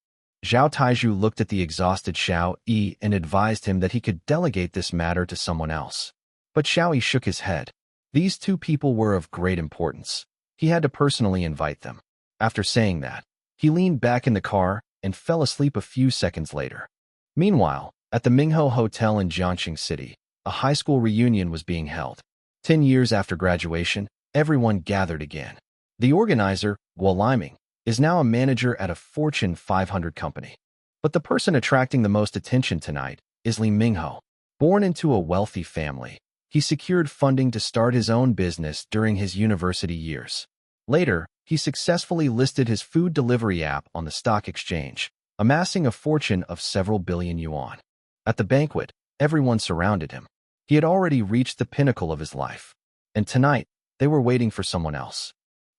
Zhao Taizhu looked at the exhausted Xiao Yi and advised him that he could delegate this matter to someone else. But Xiao Yi shook his head. These two people were of great importance. He had to personally invite them. After saying that, he leaned back in the car and fell asleep a few seconds later. Meanwhile, at the Mingho Hotel in Jiangxing City, a high school reunion was being held. 10 years after graduation, everyone gathered again. The organizer, Guo Liming, is now a manager at a Fortune 500 company. But the person attracting the most attention tonight is Li Mingho. Born into a wealthy family, he secured funding to start his own business during his university years. Later, he successfully listed his food delivery app on the stock exchange, amassing a fortune of several billion yuan. At the banquet, everyone surrounded him. He had already reached the pinnacle of his life. And tonight, they were waiting for someone else.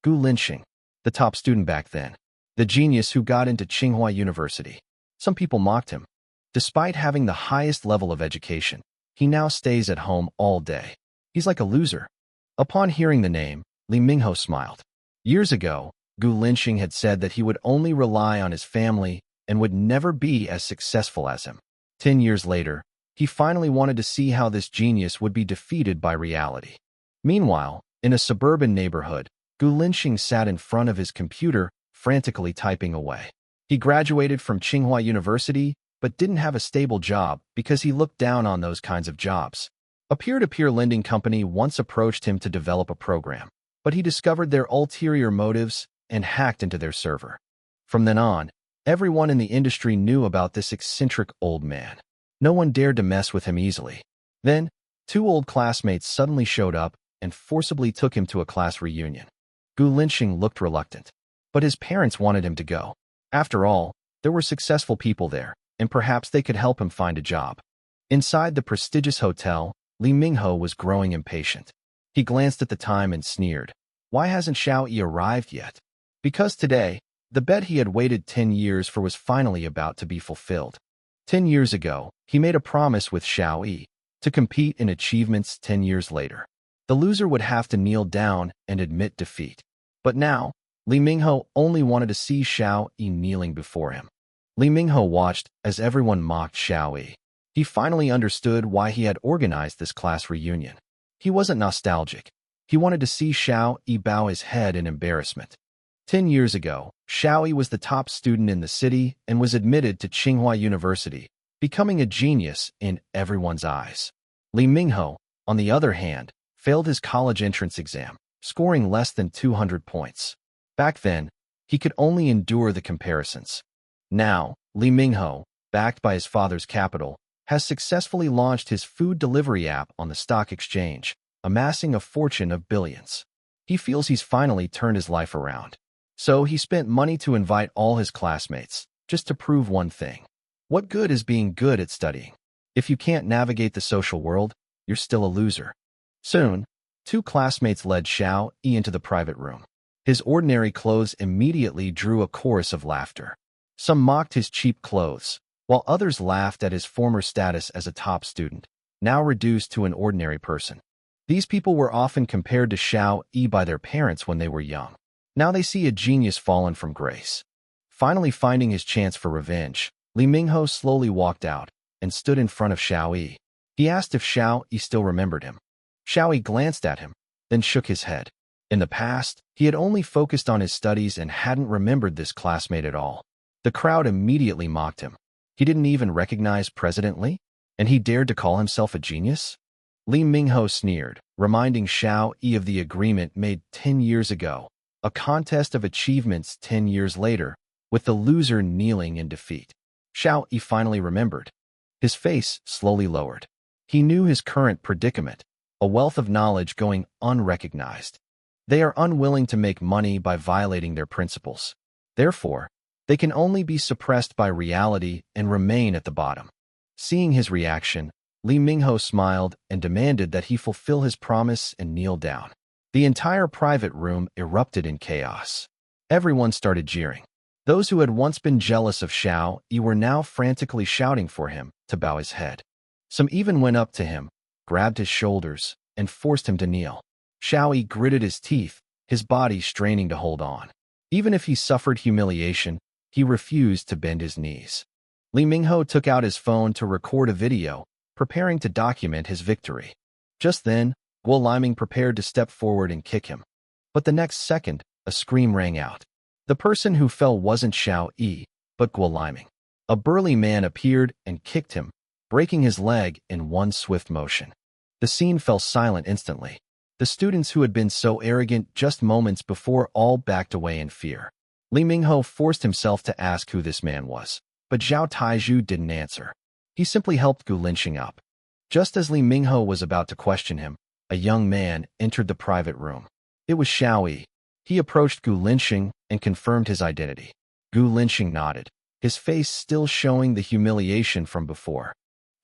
Gu Linxing, the top student back then, the genius who got into Tsinghua University. Some people mocked him. Despite having the highest level of education, he now stays at home all day. He's like a loser. Upon hearing the name, Li Mingho smiled. Years ago, Gu Linxing had said that he would only rely on his family and would never be as successful as him. 10 years later, he finally wanted to see how this genius would be defeated by reality. Meanwhile, in a suburban neighborhood, Gu Linxing sat in front of his computer, frantically typing away. He graduated from Tsinghua University, but didn't have a stable job because he looked down on those kinds of jobs. A peer-to-peer lending company once approached him to develop a program, but he discovered their ulterior motives and hacked into their server. From then on, everyone in the industry knew about this eccentric old man. No one dared to mess with him easily. Then, two old classmates suddenly showed up and forcibly took him to a class reunion. Gu Linxing looked reluctant, but his parents wanted him to go. After all, there were successful people there, and perhaps they could help him find a job. Inside the prestigious hotel, Li Mingho was growing impatient. He glanced at the time and sneered. Why hasn't Xiao Yi arrived yet? Because today, the bet he had waited 10 years for was finally about to be fulfilled. 10 years ago, he made a promise with Xiao Yi to compete in achievements 10 years later. The loser would have to kneel down and admit defeat. But now, Li Mingho only wanted to see Xiao Yi kneeling before him. Li Mingho watched as everyone mocked Xiao Yi. He finally understood why he had organized this class reunion. He wasn't nostalgic. He wanted to see Xiao Yi bow his head in embarrassment. 10 years ago, Xiao Yi was the top student in the city and was admitted to Tsinghua University, becoming a genius in everyone's eyes. Li Mingho, on the other hand, failed his college entrance exam, scoring less than 200 points. Back then, he could only endure the comparisons. Now, Li Mingho, backed by his father's capital, has successfully launched his food delivery app on the stock exchange, amassing a fortune of billions. He feels he's finally turned his life around. So he spent money to invite all his classmates, just to prove one thing. What good is being good at studying? If you can't navigate the social world, you're still a loser. Soon, two classmates led Xiao Yi into the private room. His ordinary clothes immediately drew a chorus of laughter. Some mocked his cheap clothes, while others laughed at his former status as a top student, now reduced to an ordinary person. These people were often compared to Xiao Yi by their parents when they were young. Now they see a genius fallen from grace. Finally finding his chance for revenge, Li Mingho slowly walked out and stood in front of Xiao Yi. He asked if Xiao Yi still remembered him. Xiao Yi glanced at him, then shook his head. In the past, he had only focused on his studies and hadn't remembered this classmate at all. The crowd immediately mocked him. He didn't even recognize President Li, and he dared to call himself a genius? Li Mingho sneered, reminding Xiao Yi of the agreement made 10 years ago. A contest of achievements 10 years later, with the loser kneeling in defeat. Xiao Yi finally remembered. His face slowly lowered. He knew his current predicament, a wealth of knowledge going unrecognized. They are unwilling to make money by violating their principles. Therefore, they can only be suppressed by reality and remain at the bottom. Seeing his reaction, Li Mingho smiled and demanded that he fulfill his promise and kneel down. The entire private room erupted in chaos. Everyone started jeering. Those who had once been jealous of Xiao Yi were now frantically shouting for him to bow his head. Some even went up to him, grabbed his shoulders, and forced him to kneel. Xiao Yi gritted his teeth, his body straining to hold on. Even if he suffered humiliation, he refused to bend his knees. Li Mingho took out his phone to record a video, preparing to document his victory. Just then, Guo Liming prepared to step forward and kick him. But the next second, a scream rang out. The person who fell wasn't Xiao Yi, but Guo Liming. A burly man appeared and kicked him, breaking his leg in one swift motion. The scene fell silent instantly. The students who had been so arrogant just moments before all backed away in fear. Li Mingho forced himself to ask who this man was, but Zhao Taizhu didn't answer. He simply helped Gu Linxing up. Just as Li Mingho was about to question him, a young man entered the private room. It was Xiao Yi. He approached Gu Linxing and confirmed his identity. Gu Linxing nodded, his face still showing the humiliation from before.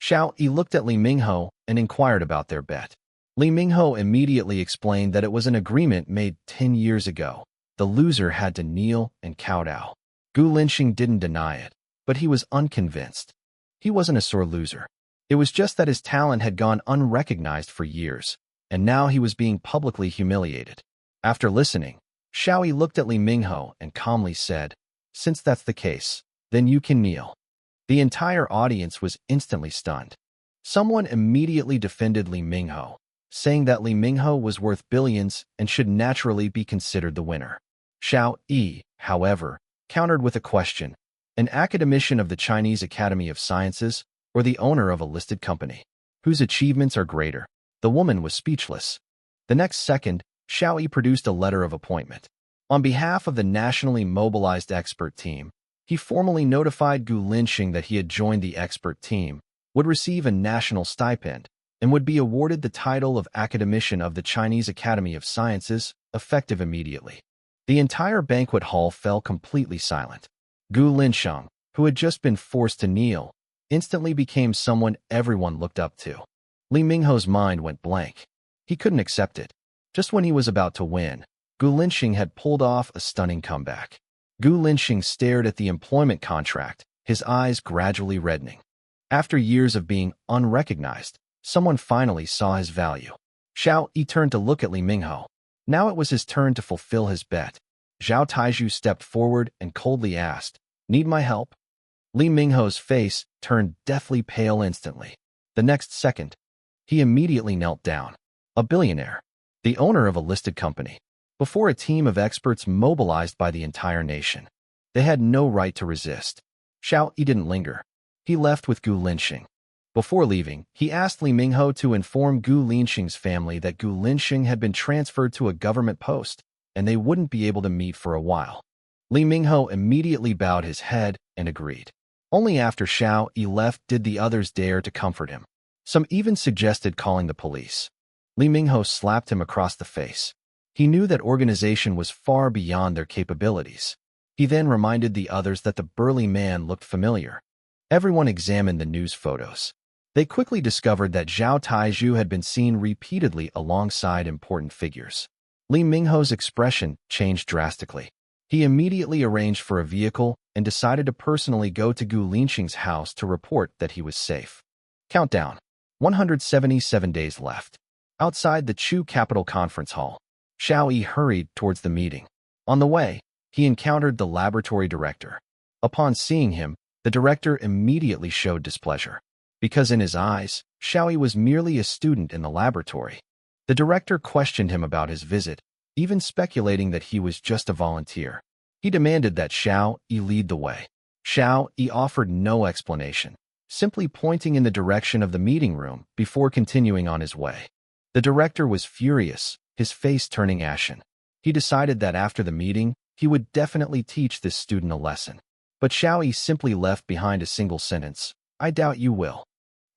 Xiao Yi looked at Li Mingho and inquired about their bet. Li Mingho immediately explained that it was an agreement made 10 years ago. The loser had to kneel and kowtow. Gu Linxing didn't deny it, but he was unconvinced. He wasn't a sore loser. It was just that his talent had gone unrecognized for years, and now he was being publicly humiliated. After listening, Xiao Yi looked at Li Mingho and calmly said, "Since that's the case, then you can kneel." The entire audience was instantly stunned. Someone immediately defended Li Mingho, saying that Li Mingho was worth billions and should naturally be considered the winner. Xiao Yi, however, countered with a question: an academician of the Chinese Academy of Sciences or the owner of a listed company? Whose achievements are greater? The woman was speechless. The next second, Xiao Yi produced a letter of appointment. On behalf of the nationally mobilized expert team, he formally notified Gu Linxing that he had joined the expert team, would receive a national stipend, and would be awarded the title of Academician of the Chinese Academy of Sciences, effective immediately. The entire banquet hall fell completely silent. Gu Linxing, who had just been forced to kneel, instantly became someone everyone looked up to. Li Mingho's mind went blank. He couldn't accept it. Just when he was about to win, Gu Linxing had pulled off a stunning comeback. Gu Linxing stared at the employment contract, his eyes gradually reddening. After years of being unrecognized, someone finally saw his value. Xiao Yi turned to look at Li Mingho. Now it was his turn to fulfill his bet. Zhao Taizhu stepped forward and coldly asked, "Need my help?" Li Mingho's face turned deathly pale instantly. The next second, he immediately knelt down. A billionaire, the owner of a listed company, before a team of experts mobilized by the entire nation. They had no right to resist. Xiao Yi didn't linger. He left with Gu Linxing. Before leaving, he asked Li Mingho to inform Gu Linxing's family that Gu Linxing had been transferred to a government post, and they wouldn't be able to meet for a while. Li Mingho immediately bowed his head and agreed. Only after Xiao Yi left did the others dare to comfort him. Some even suggested calling the police. Li Mingho slapped him across the face. He knew that organization was far beyond their capabilities. He then reminded the others that the burly man looked familiar. Everyone examined the news photos. They quickly discovered that Zhao Taizhu had been seen repeatedly alongside important figures. Li Mingho's expression changed drastically. He immediately arranged for a vehicle and decided to personally go to Gu Linxing's house to report that he was safe. Countdown. 177 days left. Outside the Chu Capital Conference Hall, Xiao Yi hurried towards the meeting. On the way, he encountered the laboratory director. Upon seeing him, the director immediately showed displeasure. Because in his eyes, Xiao Yi was merely a student in the laboratory. The director questioned him about his visit, even speculating that he was just a volunteer. He demanded that Xiao Yi lead the way. Xiao Yi offered no explanation, simply pointing in the direction of the meeting room before continuing on his way. The director was furious, his face turning ashen. He decided that after the meeting, he would definitely teach this student a lesson. But Xiao Yi simply left behind a single sentence, "I doubt you will."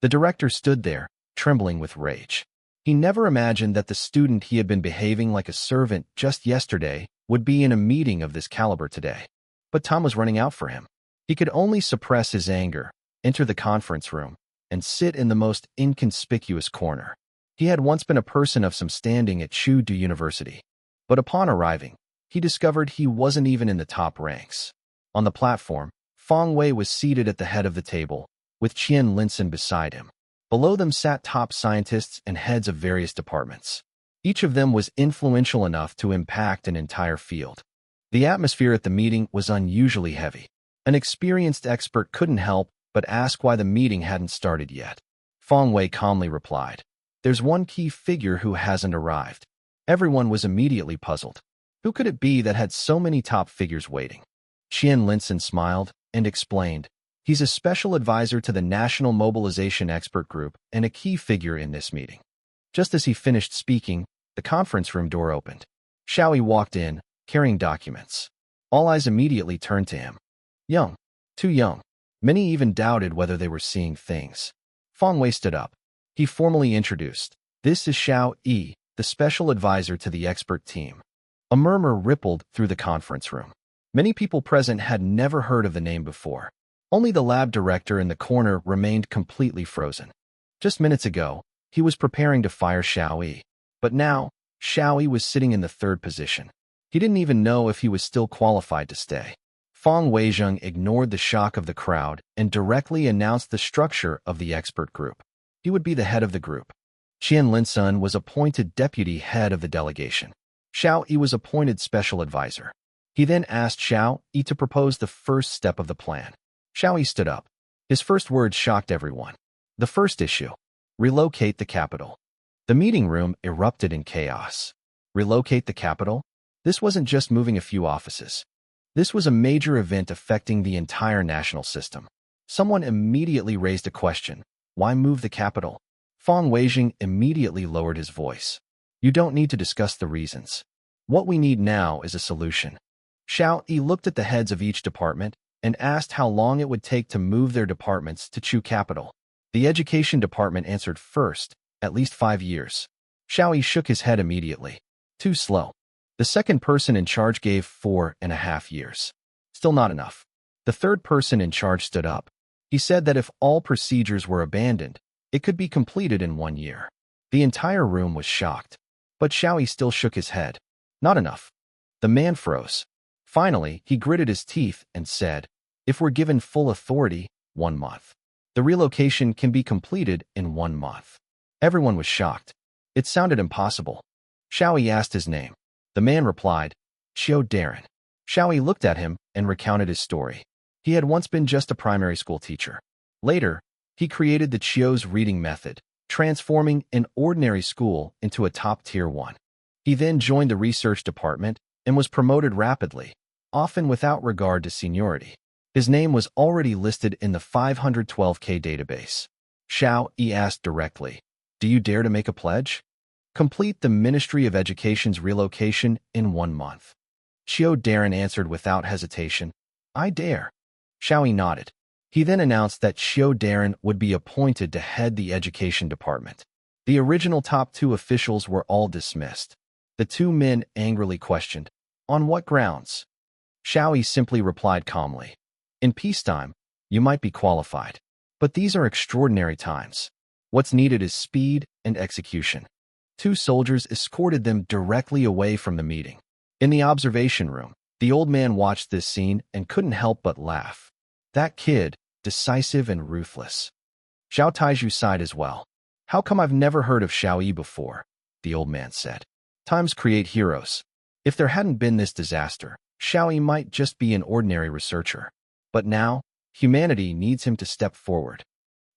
The director stood there, trembling with rage. He never imagined that the student he had been behaving like a servant just yesterday would be in a meeting of this caliber today. But time was running out for him. He could only suppress his anger, enter the conference room, and sit in the most inconspicuous corner. He had once been a person of some standing at Xiao Yi University, but upon arriving, he discovered he wasn't even in the top ranks. On the platform, Feng Wei was seated at the head of the table, with Qian Linson beside him. Below them sat top scientists and heads of various departments. Each of them was influential enough to impact an entire field. The atmosphere at the meeting was unusually heavy. An experienced expert couldn't help but ask why the meeting hadn't started yet. Feng Wei calmly replied, "There's one key figure who hasn't arrived." Everyone was immediately puzzled. Who could it be that had so many top figures waiting? Qian Linson smiled and explained, "He's a special advisor to the National Mobilization Expert Group and a key figure in this meeting." Just as he finished speaking, the conference room door opened. Xiao Yi walked in, carrying documents. All eyes immediately turned to him. Young. Too young. Many even doubted whether they were seeing things. Feng Wei stood up. He formally introduced, "This is Xiao Yi, the special advisor to the expert team." A murmur rippled through the conference room. Many people present had never heard of the name before. Only the lab director in the corner remained completely frozen. Just minutes ago, he was preparing to fire Xiao Yi. But now, Xiao Yi was sitting in the third position. He didn't even know if he was still qualified to stay. Feng Weizheng ignored the shock of the crowd and directly announced the structure of the expert group. He would be the head of the group. Qian Linsun was appointed deputy head of the delegation. Xiao Yi was appointed special advisor. He then asked Xiao Yi to propose the first step of the plan. Xiao Yi stood up. His first words shocked everyone. The first issue: relocate the capital. The meeting room erupted in chaos. Relocate the capital? This wasn't just moving a few offices. This was a major event affecting the entire national system. Someone immediately raised a question. Why move the capital? Feng Weizheng immediately lowered his voice. You don't need to discuss the reasons. What we need now is a solution. Xiao Yi looked at the heads of each department and asked how long it would take to move their departments to Chu capital. The education department answered first, at least 5 years. Xiao Yi shook his head immediately. Too slow. The second person in charge gave 4.5 years. Still not enough. The third person in charge stood up. He said that if all procedures were abandoned, it could be completed in 1 year. The entire room was shocked. But Xiao Yi still shook his head. Not enough. The man froze. Finally, he gritted his teeth and said, if we're given full authority, 1 month. The relocation can be completed in 1 month. Everyone was shocked. It sounded impossible. Xiao Yi asked his name. The man replied, Xiao Darren. Xiao Yi looked at him and recounted his story. He had once been just a primary school teacher. Later, he created the Qiu's reading method, transforming an ordinary school into a top-tier one. He then joined the research department and was promoted rapidly, often without regard to seniority. His name was already listed in the 512K database. Xiao Yi asked directly, do you dare to make a pledge? Complete the Ministry of Education's relocation in 1 month. Xiao Darren answered without hesitation, I dare. Xiao Yi nodded. He then announced that Xiao Darren would be appointed to head the education department. The original top 2 officials were all dismissed. The 2 men angrily questioned, on what grounds? Xiao Yi simply replied calmly, in peacetime, you might be qualified. But these are extraordinary times. What's needed is speed and execution. 2 soldiers escorted them directly away from the meeting. In the observation room, the old man watched this scene and couldn't help but laugh. That kid, decisive and ruthless. Xiao Taiju sighed as well. How come I've never heard of Xiao Yi before? The old man said. Times create heroes. If there hadn't been this disaster, Xiao Yi might just be an ordinary researcher. But now, humanity needs him to step forward.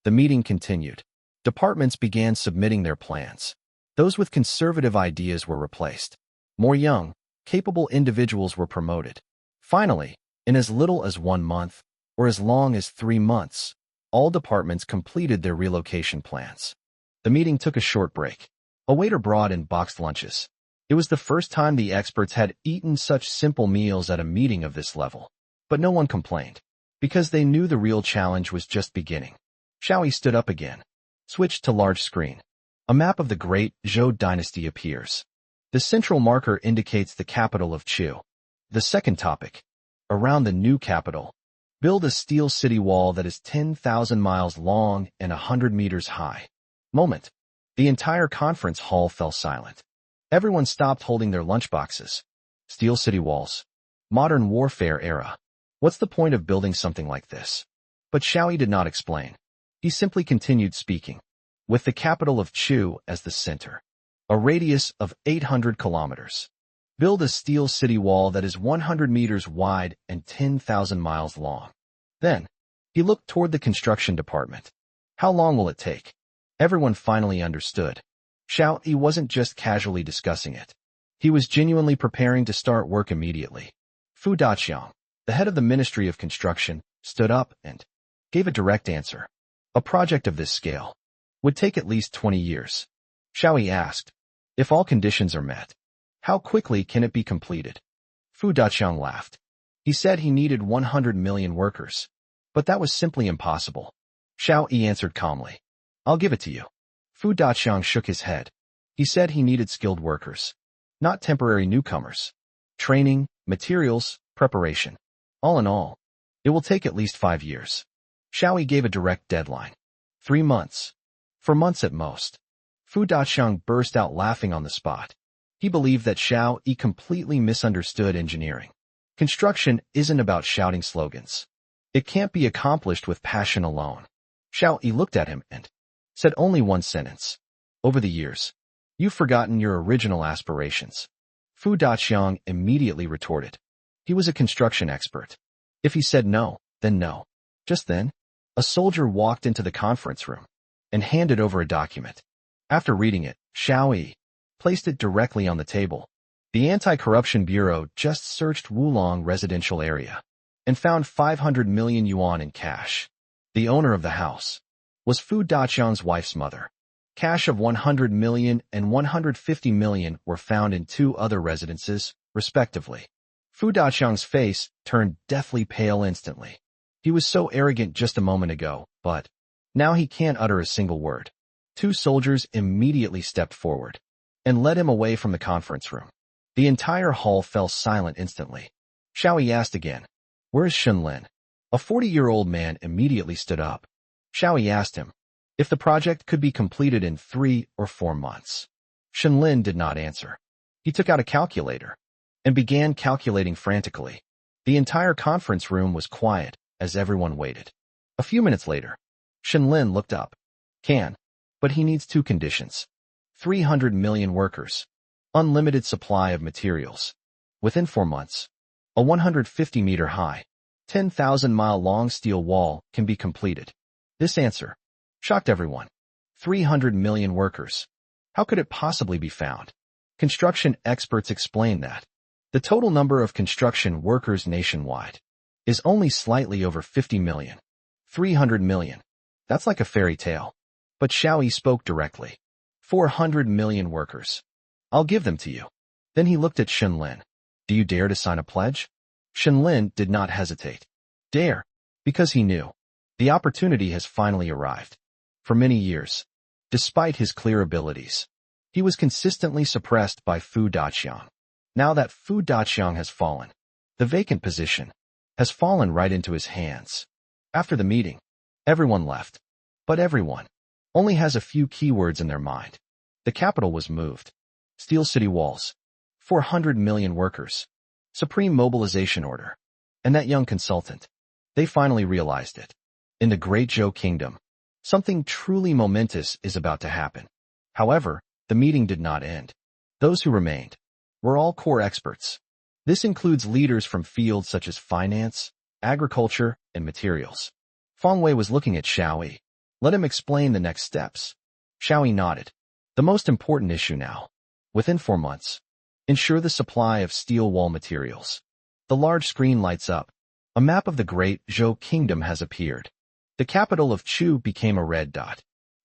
The meeting continued. Departments began submitting their plans. Those with conservative ideas were replaced. More young, capable individuals were promoted. Finally, in as little as 1 month, or as long as 3 months, all departments completed their relocation plans. The meeting took a short break. A waiter brought in boxed lunches. It was the first time the experts had eaten such simple meals at a meeting of this level. But no one complained, because they knew the real challenge was just beginning. Xiao Yi stood up again. Switched to large screen. A map of the Great Zhou dynasty appears. The central marker indicates the capital of Chu. The second topic. Around the new capital. Build a steel city wall that is 10,000 miles long and 100 meters high. Moment. The entire conference hall fell silent. Everyone stopped holding their lunchboxes. Steel city walls. Modern warfare era. What's the point of building something like this? But Xiao Yi did not explain. He simply continued speaking. With the capital of Chu as the center. A radius of 800 kilometers. Build a steel city wall that is 100 meters wide and 10,000 miles long. Then, he looked toward the construction department. How long will it take? Everyone finally understood. Xiao Yi wasn't just casually discussing it. He was genuinely preparing to start work immediately. Fu Daqiang, the head of the Ministry of Construction, stood up and gave a direct answer. A project of this scale would take at least 20 years. Xiao Yi asked, if all conditions are met, how quickly can it be completed? Fu Daqiang laughed. He said he needed 100 million workers. But that was simply impossible. Xiao Yi answered calmly. I'll give it to you. Fu Daqiang shook his head. He said he needed skilled workers, not temporary newcomers. Training, materials, preparation. All in all, it will take at least 5 years. Xiao Yi gave a direct deadline. 3 months. 4 months at most. Fu Daqiang burst out laughing on the spot. He believed that Xiao Yi completely misunderstood engineering. Construction isn't about shouting slogans. It can't be accomplished with passion alone. Xiao Yi looked at him and said only one sentence. Over the years, you've forgotten your original aspirations. Fu Daqiang immediately retorted. He was a construction expert. If he said no, then no. Just then, a soldier walked into the conference room and handed over a document. After reading it, Xiao Yi placed it directly on the table. The Anti-Corruption Bureau just searched Wulong residential area and found 500 million yuan in cash. The owner of the house was Fu Daqiang's wife's mother. Cash of 100 million and 150 million were found in 2 other residences, respectively. Fu Daqiang's face turned deathly pale instantly. He was so arrogant just a moment ago, but now he can't utter a single word. 2 soldiers immediately stepped forward and led him away from the conference room. The entire hall fell silent instantly. Xiao Yi asked again, where is Shenlin? A 40-year-old man immediately stood up. Xiao Yi asked him if the project could be completed in 3 or 4 months. Shenlin did not answer. He took out a calculator and began calculating frantically. The entire conference room was quiet as everyone waited. A few minutes later, Shenlin looked up. But he needs 2 conditions. 300 million workers. Unlimited supply of materials. Within 4 months, a 150-meter high, 10,000-mile-long steel wall can be completed. This answer shocked everyone. 300 million workers. How could it possibly be found? Construction experts explain that the total number of construction workers nationwide is only slightly over 50 million. 300 million. That's like a fairy tale. But Xiao Yi spoke directly. 400 million workers. I'll give them to you. Then he looked at Shenlin. Do you dare to sign a pledge? Shenlin did not hesitate. Dare. Because he knew. The opportunity has finally arrived. For many years, despite his clear abilities, he was consistently suppressed by Fu Daqiang. Now that Fu Daqiang has fallen, the vacant position has fallen right into his hands. After the meeting, everyone left. But everyone only has a few keywords in their mind. The capital was moved. Steel city walls. 400 million workers. Supreme mobilization order. And that young consultant. They finally realized it. In the Great Zhou Kingdom, something truly momentous is about to happen. However, the meeting did not end. Those who remained were all core experts. This includes leaders from fields such as finance, agriculture, and materials. Feng Wei was looking at Xiao Yi. Let him explain the next steps. Xiao Yi nodded. The most important issue now. Within 4 months, ensure the supply of steel wall materials. The large screen lights up. A map of the Great Zhou Kingdom has appeared. The capital of Chu became a red dot.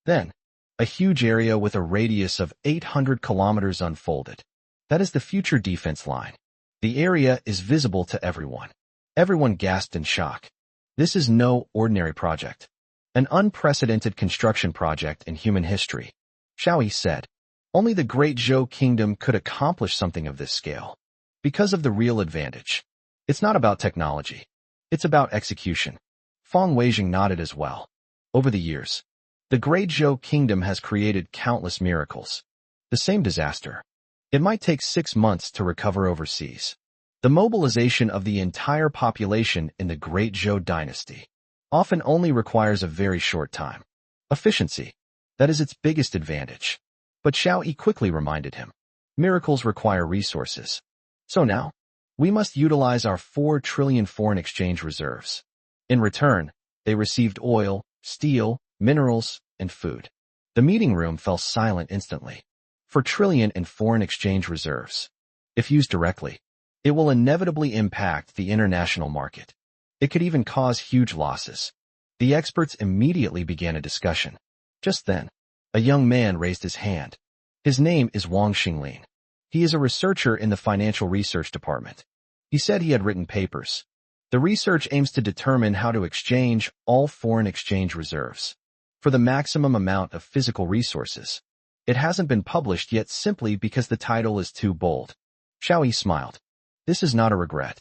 Then, a huge area with a radius of 800 kilometers unfolded. That is the future defense line. The area is visible to everyone. Everyone gasped in shock. This is no ordinary project. An unprecedented construction project in human history. Xiao Yi said. Only the Great Zhou Kingdom could accomplish something of this scale. Because of the real advantage. It's not about technology. It's about execution. Fang Weijing nodded as well. Over the years, the Great Zhou Kingdom has created countless miracles. The same disaster. It might take 6 months to recover overseas. The mobilization of the entire population in the Great Zhou dynasty often only requires a very short time. Efficiency. That is its biggest advantage. But Xiao Yi quickly reminded him. Miracles require resources. So now, we must utilize our 4 trillion foreign exchange reserves. In return, they received oil, steel, minerals, and food. The meeting room fell silent instantly. 4 trillion in foreign exchange reserves. If used directly, it will inevitably impact the international market. It could even cause huge losses. The experts immediately began a discussion. Just then, a young man raised his hand. His name is Wang Xinglin. He is a researcher in the Financial Research Department. He said he had written papers. The research aims to determine how to exchange all foreign exchange reserves for the maximum amount of physical resources. It hasn't been published yet simply because the title is too bold. Xiao Yi smiled. This is not a regret.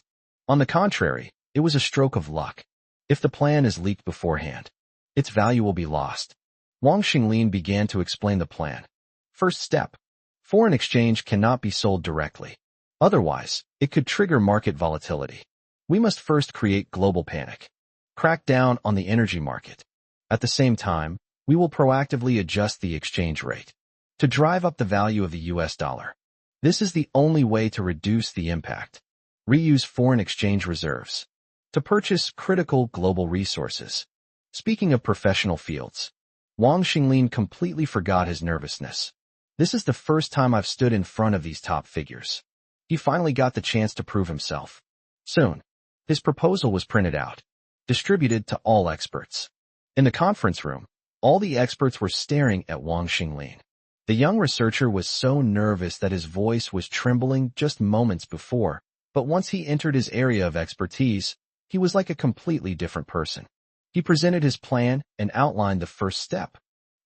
On the contrary, it was a stroke of luck. If the plan is leaked beforehand, its value will be lost. Wang Xinglin began to explain the plan. First step. Foreign exchange cannot be sold directly. Otherwise, it could trigger market volatility. We must first create global panic. Crack down on the energy market. At the same time, we will proactively adjust the exchange rate to drive up the value of the US dollar. This is the only way to reduce the impact. Reuse foreign exchange reserves to purchase critical global resources. Speaking of professional fields, Wang Xinglin completely forgot his nervousness. This is the first time I've stood in front of these top figures. He finally got the chance to prove himself. Soon, his proposal was printed out, distributed to all experts. In the conference room, all the experts were staring at Wang Xinglin. The young researcher was so nervous that his voice was trembling just moments before, but once he entered his area of expertise, he was like a completely different person. He presented his plan and outlined the first step.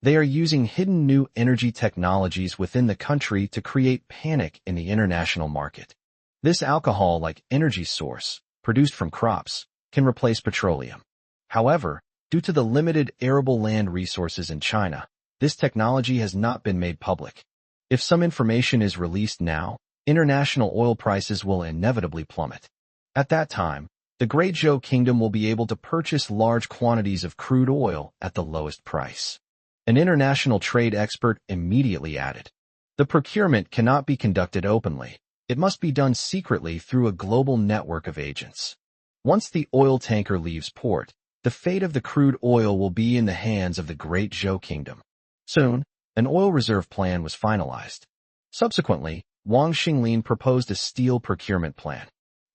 They are using hidden new energy technologies within the country to create panic in the international market. This alcohol-like energy source, produced from crops, can replace petroleum. However, due to the limited arable land resources in China, this technology has not been made public. If some information is released now, international oil prices will inevitably plummet. At that time, the Great Zhou Kingdom will be able to purchase large quantities of crude oil at the lowest price. An international trade expert immediately added, the procurement cannot be conducted openly. It must be done secretly through a global network of agents. Once the oil tanker leaves port, the fate of the crude oil will be in the hands of the Great Zhou Kingdom. Soon, an oil reserve plan was finalized. Subsequently, Wang Xinglin proposed a steel procurement plan.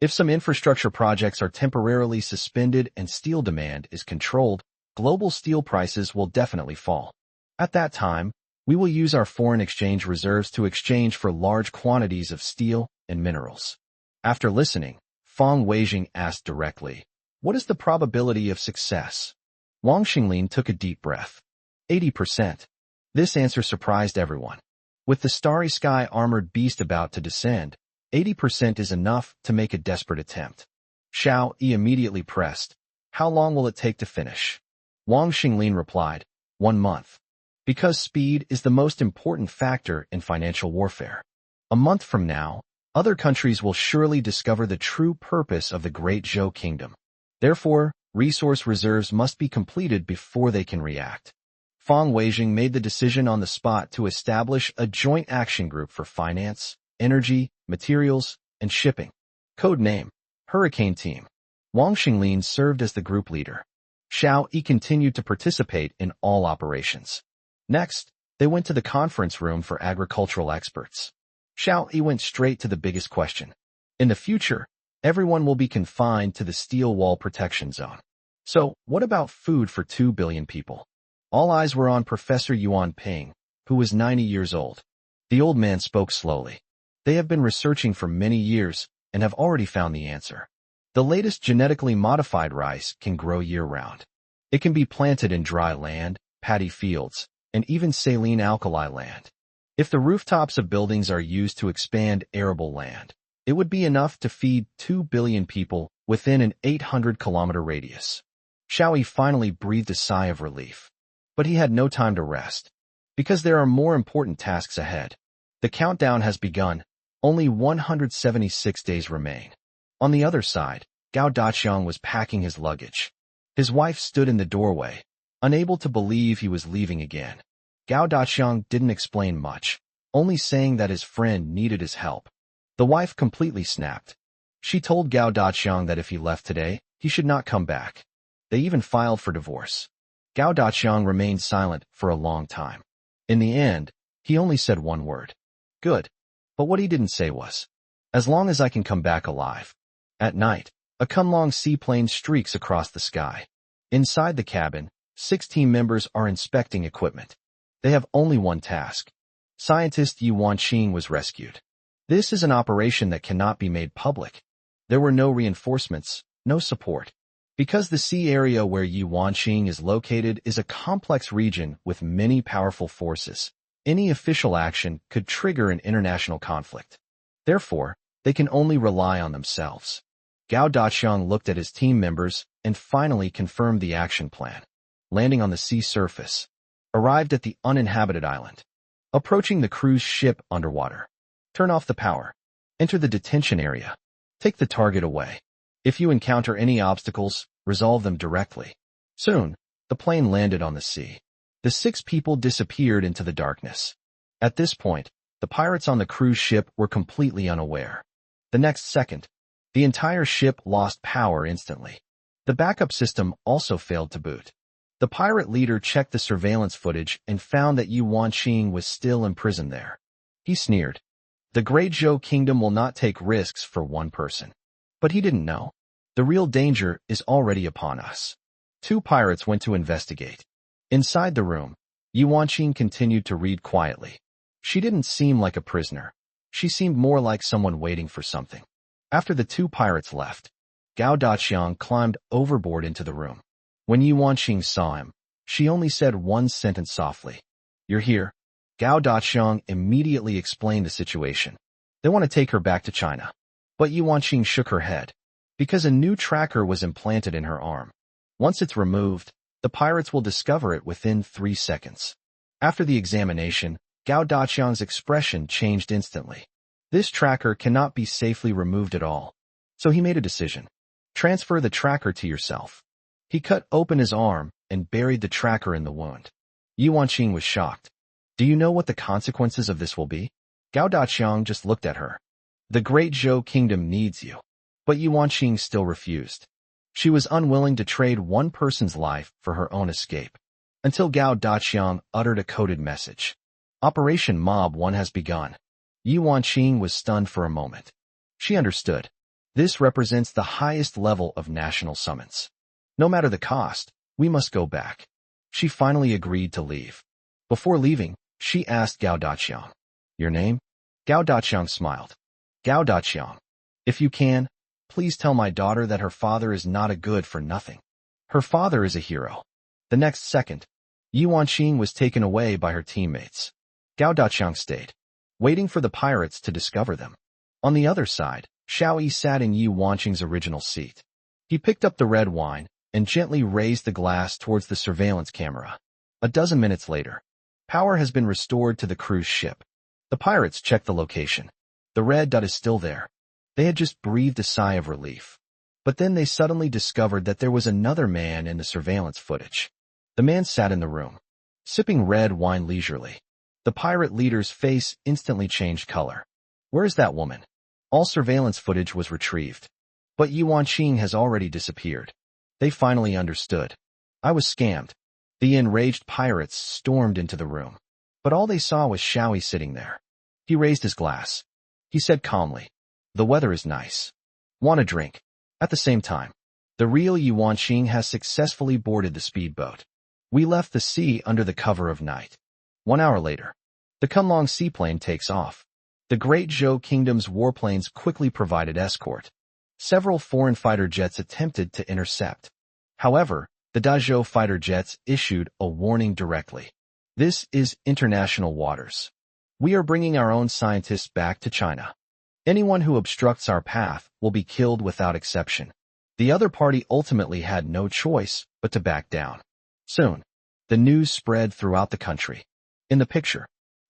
If some infrastructure projects are temporarily suspended and steel demand is controlled, global steel prices will definitely fall. At that time, we will use our foreign exchange reserves to exchange for large quantities of steel and minerals. After listening, Fang Weijing asked directly, what is the probability of success? Wang Xinglin took a deep breath. 80%. This answer surprised everyone. With the starry sky armored beast about to descend, 80% is enough to make a desperate attempt. Xiao Yi immediately pressed, how long will it take to finish? Wang Xinglin replied, 1 month. Because speed is the most important factor in financial warfare. A month from now, other countries will surely discover the true purpose of the Great Zhou Kingdom. Therefore, resource reserves must be completed before they can react. Fang Weijing made the decision on the spot to establish a joint action group for finance, energy, materials, and shipping. Code name, Hurricane Team. Wang Xinglin served as the group leader. Xiao Yi continued to participate in all operations. Next, they went to the conference room for agricultural experts. Xiao Yi went straight to the biggest question. In the future, everyone will be confined to the steel wall protection zone. So, what about food for 2 billion people? All eyes were on Professor Yuan Ping, who was 90 years old. The old man spoke slowly. They have been researching for many years and have already found the answer. The latest genetically modified rice can grow year-round. It can be planted in dry land, paddy fields, and even saline alkali land. If the rooftops of buildings are used to expand arable land, it would be enough to feed 2 billion people within an 800-kilometer radius. Xiao Yi finally breathed a sigh of relief. But he had no time to rest, because there are more important tasks ahead. The countdown has begun. Only 176 days remain. On the other side, Gao Daqiang was packing his luggage. His wife stood in the doorway, unable to believe he was leaving again. Gao Daqiang didn't explain much, only saying that his friend needed his help. The wife completely snapped. She told Gao Daqiang that if he left today, he should not come back. They even filed for divorce. Gao Daqiang remained silent for a long time. In the end, he only said one word. Good. But what he didn't say was, as long as I can come back alive. At night, a Kunlong seaplane streaks across the sky. Inside the cabin, 6 team members are inspecting equipment. They have only one task. Scientist Yi Wanqing was rescued. This is an operation that cannot be made public. There were no reinforcements, no support. Because the sea area where Yi Wanqing is located is a complex region with many powerful forces, any official action could trigger an international conflict. Therefore, they can only rely on themselves. Gao Daqiang looked at his team members and finally confirmed the action plan. Landing on the sea surface. Arrived at the uninhabited island. Approaching the cruise ship underwater. Turn off the power. Enter the detention area. Take the target away. If you encounter any obstacles, resolve them directly. Soon, the plane landed on the sea. The 6 people disappeared into the darkness. At this point, the pirates on the cruise ship were completely unaware. The next second, the entire ship lost power instantly. The backup system also failed to boot. The pirate leader checked the surveillance footage and found that Yi Wanqing was still imprisoned there. He sneered. The Great Zhou Kingdom will not take risks for one person. But he didn't know. The real danger is already upon us. 2 pirates went to investigate. Inside the room, Yi Wanqing continued to read quietly. She didn't seem like a prisoner. She seemed more like someone waiting for something. After the 2 pirates left, Gao Daqiang climbed overboard into the room. When Yi Wanqing saw him, she only said one sentence softly. You're here. Gao Daqiang immediately explained the situation. They want to take her back to China. But Yi Wanqing shook her head. Because a new tracker was implanted in her arm. Once it's removed, the pirates will discover it within 3 seconds. After the examination, Gao Daqiang's expression changed instantly. This tracker cannot be safely removed at all. So he made a decision. Transfer the tracker to yourself. He cut open his arm and buried the tracker in the wound. Yi Wanqing was shocked. Do you know what the consequences of this will be? Gao Daqiang just looked at her. The Great Zhou Kingdom needs you. But Yi Wanqing still refused. She was unwilling to trade one person's life for her own escape. Until Gao Daqiang uttered a coded message. Operation Mob 1 has begun. Yi Wanqing was stunned for a moment. She understood. This represents the highest level of national summons. No matter the cost, we must go back. She finally agreed to leave. Before leaving, she asked Gao Daqiang. Your name? Gao Daqiang smiled. Gao Daqiang. If you can, please tell my daughter that her father is not a good-for-nothing. Her father is a hero. The next second, Yi Wanqing was taken away by her teammates. Gao Daqiang stayed, waiting for the pirates to discover them. On the other side, Xiao Yi sat in Yi Wanqing's original seat. He picked up the red wine and gently raised the glass towards the surveillance camera. A dozen minutes later, power has been restored to the cruise ship. The pirates checked the location. The red dot is still there. They had just breathed a sigh of relief. But then they suddenly discovered that there was another man in the surveillance footage. The man sat in the room, sipping red wine leisurely. The pirate leader's face instantly changed color. Where is that woman? All surveillance footage was retrieved. But Yi Wanqing has already disappeared. They finally understood. I was scammed. The enraged pirates stormed into the room. But all they saw was Xiao Yi sitting there. He raised his glass. He said calmly, the weather is nice. Want a drink? At the same time, the real Yi Wanqing has successfully boarded the speedboat. We left the sea under the cover of night. 1 hour later, the Kunlong seaplane takes off. The Great Zhou Kingdom's warplanes quickly provided escort. Several foreign fighter jets attempted to intercept. However, the Dazhou fighter jets issued a warning directly. This is international waters. We are bringing our own scientists back to China. Anyone who obstructs our path will be killed without exception. The other party ultimately had no choice but to back down. Soon, the news spread throughout the country. In the picture,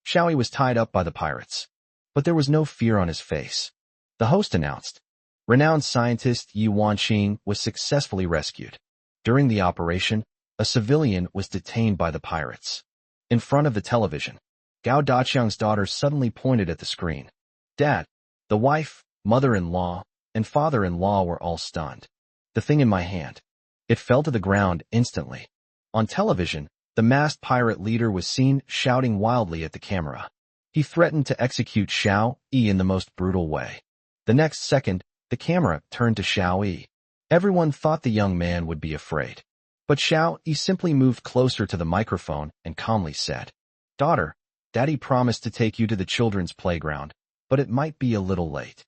Xiao Yi was tied up by the pirates, but there was no fear on his face. The host announced, renowned scientist Yi Wanqing was successfully rescued. During the operation, a civilian was detained by the pirates. In front of the television, Gao Daqiang's daughter suddenly pointed at the screen. Dad, the wife, mother-in-law, and father-in-law were all stunned. The thing in my hand. It fell to the ground instantly. On television, the masked pirate leader was seen shouting wildly at the camera. He threatened to execute Xiao Yi in the most brutal way. The next second, the camera turned to Xiao Yi. Everyone thought the young man would be afraid. But Xiao Yi simply moved closer to the microphone and calmly said, Daughter, Daddy promised to take you to the children's playground, but it might be a little late.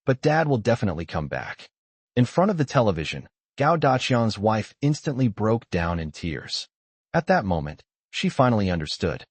But Dad will definitely come back. In front of the television, Gao Daqiang's wife instantly broke down in tears. At that moment, she finally understood.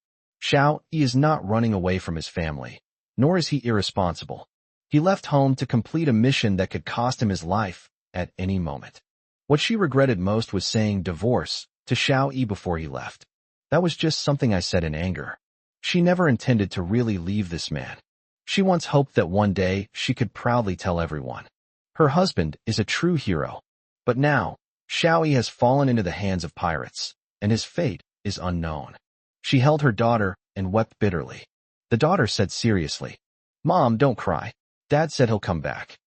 Xiao Yi is not running away from his family, nor is he irresponsible. He left home to complete a mission that could cost him his life at any moment. What she regretted most was saying divorce to Xiao Yi before he left. That was just something I said in anger. She never intended to really leave this man. She once hoped that one day she could proudly tell everyone. Her husband is a true hero. But now, Xiao Yi has fallen into the hands of pirates, and his fate is unknown. She held her daughter and wept bitterly. The daughter said seriously, Mom, don't cry. Dad said he'll come back.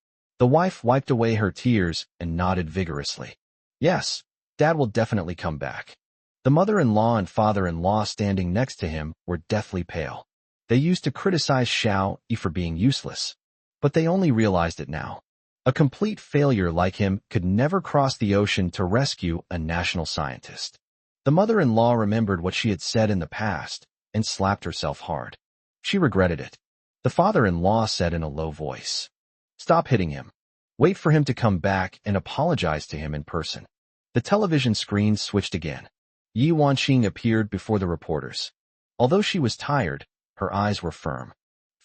The wife wiped away her tears and nodded vigorously. Yes, Dad will definitely come back. The mother-in-law and father-in-law standing next to him were deathly pale. They used to criticize Xiao Yi for being useless, but they only realized it now. A complete failure like him could never cross the ocean to rescue a national scientist. The mother-in-law remembered what she had said in the past and slapped herself hard. She regretted it. The father-in-law said in a low voice, Stop hitting him. Wait for him to come back and apologize to him in person. The television screen switched again. Yi Wanqing appeared before the reporters. Although she was tired, her eyes were firm.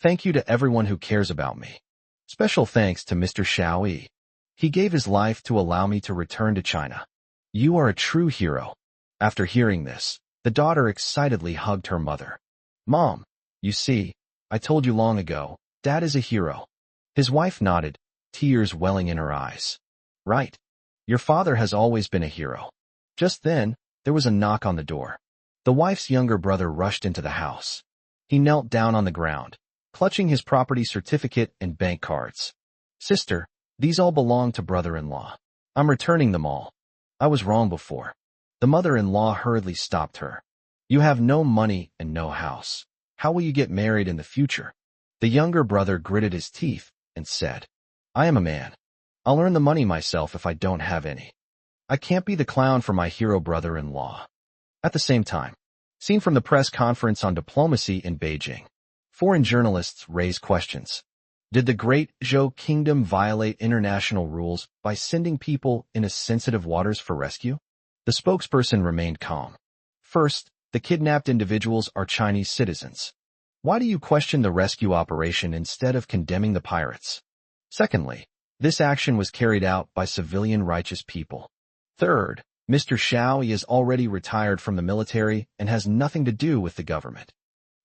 Thank you to everyone who cares about me. Special thanks to Mr. Xiao Yi. He gave his life to allow me to return to China. You are a true hero. After hearing this, the daughter excitedly hugged her mother. Mom, you see, I told you long ago, Dad is a hero. His wife nodded, tears welling in her eyes. Right. Your father has always been a hero. Just then, there was a knock on the door. The wife's younger brother rushed into the house. He knelt down on the ground, clutching his property certificate and bank cards. Sister, these all belong to brother-in-law. I'm returning them all. I was wrong before. The mother-in-law hurriedly stopped her. You have no money and no house. How will you get married in the future? The younger brother gritted his teeth and said, I am a man. I'll earn the money myself if I don't have any. I can't be the clown for my hero brother-in-law. At the same time, seen from the press conference on diplomacy in Beijing, foreign journalists raise questions. Did the Great Zhou Kingdom violate international rules by sending people into sensitive waters for rescue? The spokesperson remained calm. First, the kidnapped individuals are Chinese citizens. Why do you question the rescue operation instead of condemning the pirates? Secondly, this action was carried out by civilian righteous people. Third, Mr. Xiao Yi is already retired from the military and has nothing to do with the government.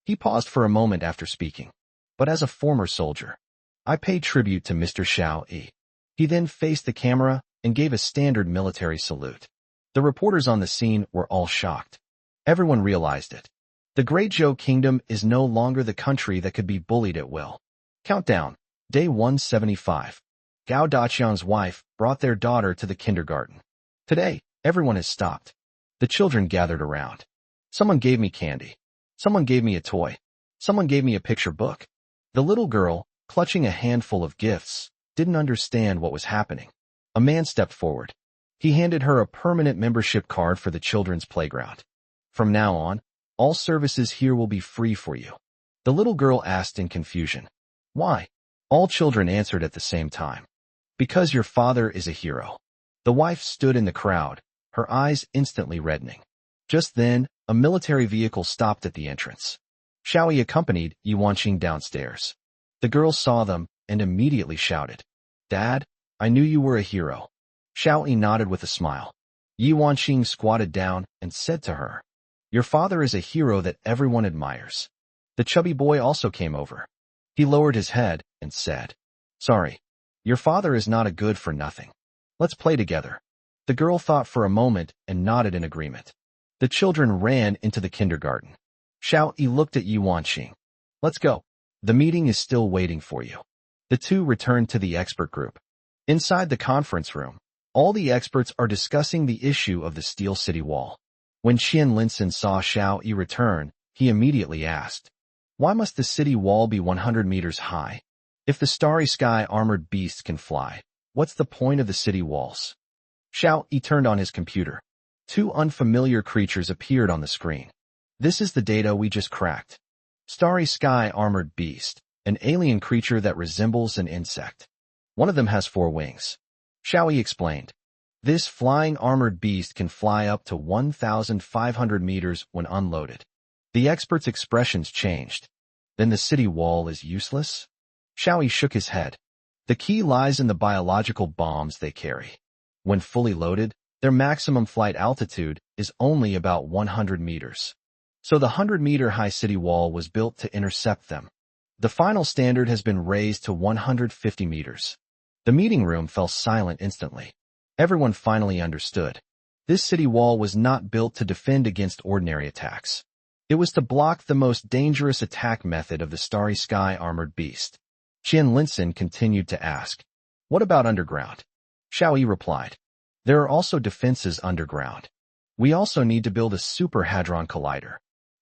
He paused for a moment after speaking. But as a former soldier, I pay tribute to Mr. Xiao Yi. He then faced the camera and gave a standard military salute. The reporters on the scene were all shocked. Everyone realized it. The Great Zhou Kingdom is no longer the country that could be bullied at will. Countdown. Day 175. Gao Daqiang's wife brought their daughter to the kindergarten. Today, everyone has stopped. The children gathered around. Someone gave me candy. Someone gave me a toy. Someone gave me a picture book. The little girl, clutching a handful of gifts, didn't understand what was happening. A man stepped forward. He handed her a permanent membership card for the children's playground. From now on, all services here will be free for you. The little girl asked in confusion. Why? All children answered at the same time. Because your father is a hero. The wife stood in the crowd, her eyes instantly reddening. Just then, A military vehicle stopped at the entrance. Xiao Yi accompanied Yi Wanqing downstairs. The girls saw them and immediately shouted, "Dad, I knew you were a hero." Xiao Yi nodded with a smile. Yi Wanqing squatted down and said to her, "Your father is a hero that everyone admires." The chubby boy also came over. He lowered his head and said, "Sorry, your father is not a good-for-nothing. Let's play together." The girl thought for a moment and nodded in agreement. The children ran into the kindergarten. Xiao Yi looked at Yi Wanqing. "Let's go. The meeting is still waiting for you." The two returned to the expert group. Inside the conference room, all the experts are discussing the issue of the Steel City Wall. When Qian Linson saw Xiao Yi return, he immediately asked, "Why must the city wall be 100 meters high? If the starry sky armored beasts can fly, what's the point of the city walls?" Xiao Yi turned on his computer. Two unfamiliar creatures appeared on the screen. "This is the data we just cracked. Starry sky armored beast, an alien creature that resembles an insect. One of them has 4 wings. Xiao Yi explained. This flying armored beast can fly up to 1,500 meters when unloaded. The expert's expressions changed. Then the city wall is useless? Xiao Yi shook his head. The key lies in the biological bombs they carry. When fully loaded, their maximum flight altitude is only about 100 meters. So the 100-meter-high city wall was built to intercept them. The final standard has been raised to 150 meters. The meeting room fell silent instantly. Everyone finally understood. This city wall was not built to defend against ordinary attacks. It was to block the most dangerous attack method of the starry sky armored beast. Qian Linson continued to ask, "What about underground?" Xiao Yi replied, "There are also defenses underground. We also need to build a super hadron collider."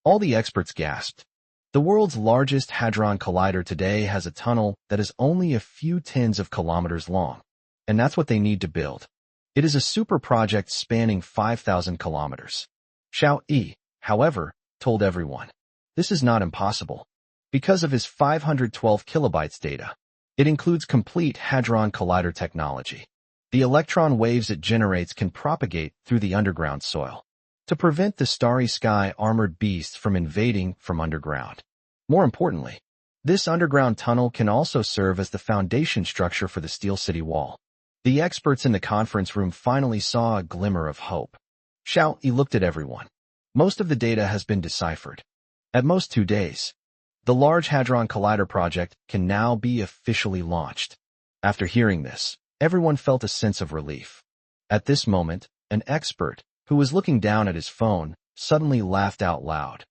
All the experts gasped. The world's largest hadron collider today has a tunnel that is only a few tens of kilometers long, and that's what they need to build. It is a super project spanning 5,000 kilometers. Xiao Yi, however, told everyone, this is not impossible. Because of his 512 kilobytes data, it includes complete hadron collider technology. The electron waves it generates can propagate through the underground soil to prevent the starry sky armored beasts from invading from underground. More importantly, this underground tunnel can also serve as the foundation structure for the Steel City Wall. The experts in the conference room finally saw a glimmer of hope. Xiao Yi looked at everyone. Most of the data has been deciphered. At most 2 days, the Large Hadron Collider project can now be officially launched. After hearing this, everyone felt a sense of relief. At this moment, an expert, who was looking down at his phone, suddenly laughed out loud.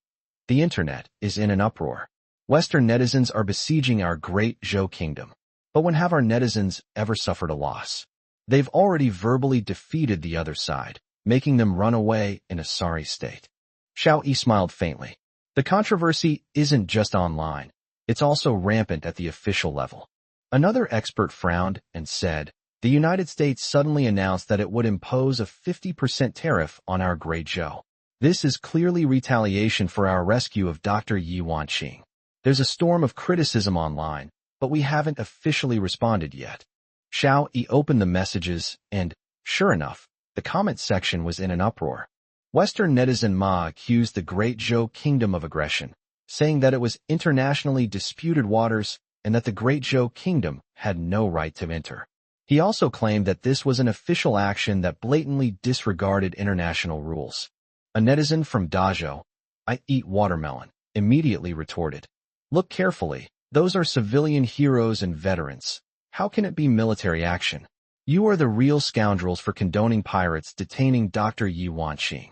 The internet is in an uproar. Western netizens are besieging our great Zhou kingdom. But when have our netizens ever suffered a loss? They've already verbally defeated the other side, making them run away in a sorry state. Xiao Yi smiled faintly. The controversy isn't just online. It's also rampant at the official level. Another expert frowned and said, the United States suddenly announced that it would impose a 50% tariff on our Great Zhou. This is clearly retaliation for our rescue of Dr. Yi Wanqing. There's a storm of criticism online, but we haven't officially responded yet. Xiao Yi opened the messages and, sure enough, the comment section was in an uproar. Western netizen Ma accused the Great Zhou Kingdom of aggression, saying that it was internationally disputed waters and that the Great Zhou Kingdom had no right to enter. He also claimed that this was an official action that blatantly disregarded international rules. A netizen from Dazhou, I eat watermelon, immediately retorted. Look carefully, those are civilian heroes and veterans. How can it be military action? You are the real scoundrels for condoning pirates detaining Dr. Yi Wanqing.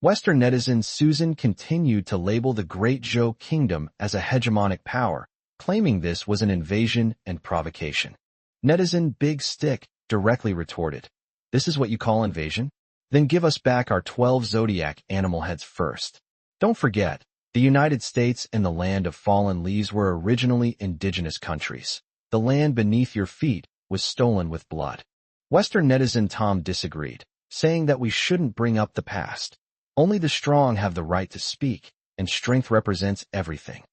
Western netizen Susan continued to label the Great Zhou Kingdom as a hegemonic power, claiming this was an invasion and provocation. Netizen Big Stick directly retorted, "This is what you call invasion? Then give us back our 12 zodiac animal heads first. Don't forget, the United States and the land of fallen leaves were originally indigenous countries. The land beneath your feet was stolen with blood." Western netizen Tom disagreed, saying that we shouldn't bring up the past. Only the strong have the right to speak, and strength represents everything.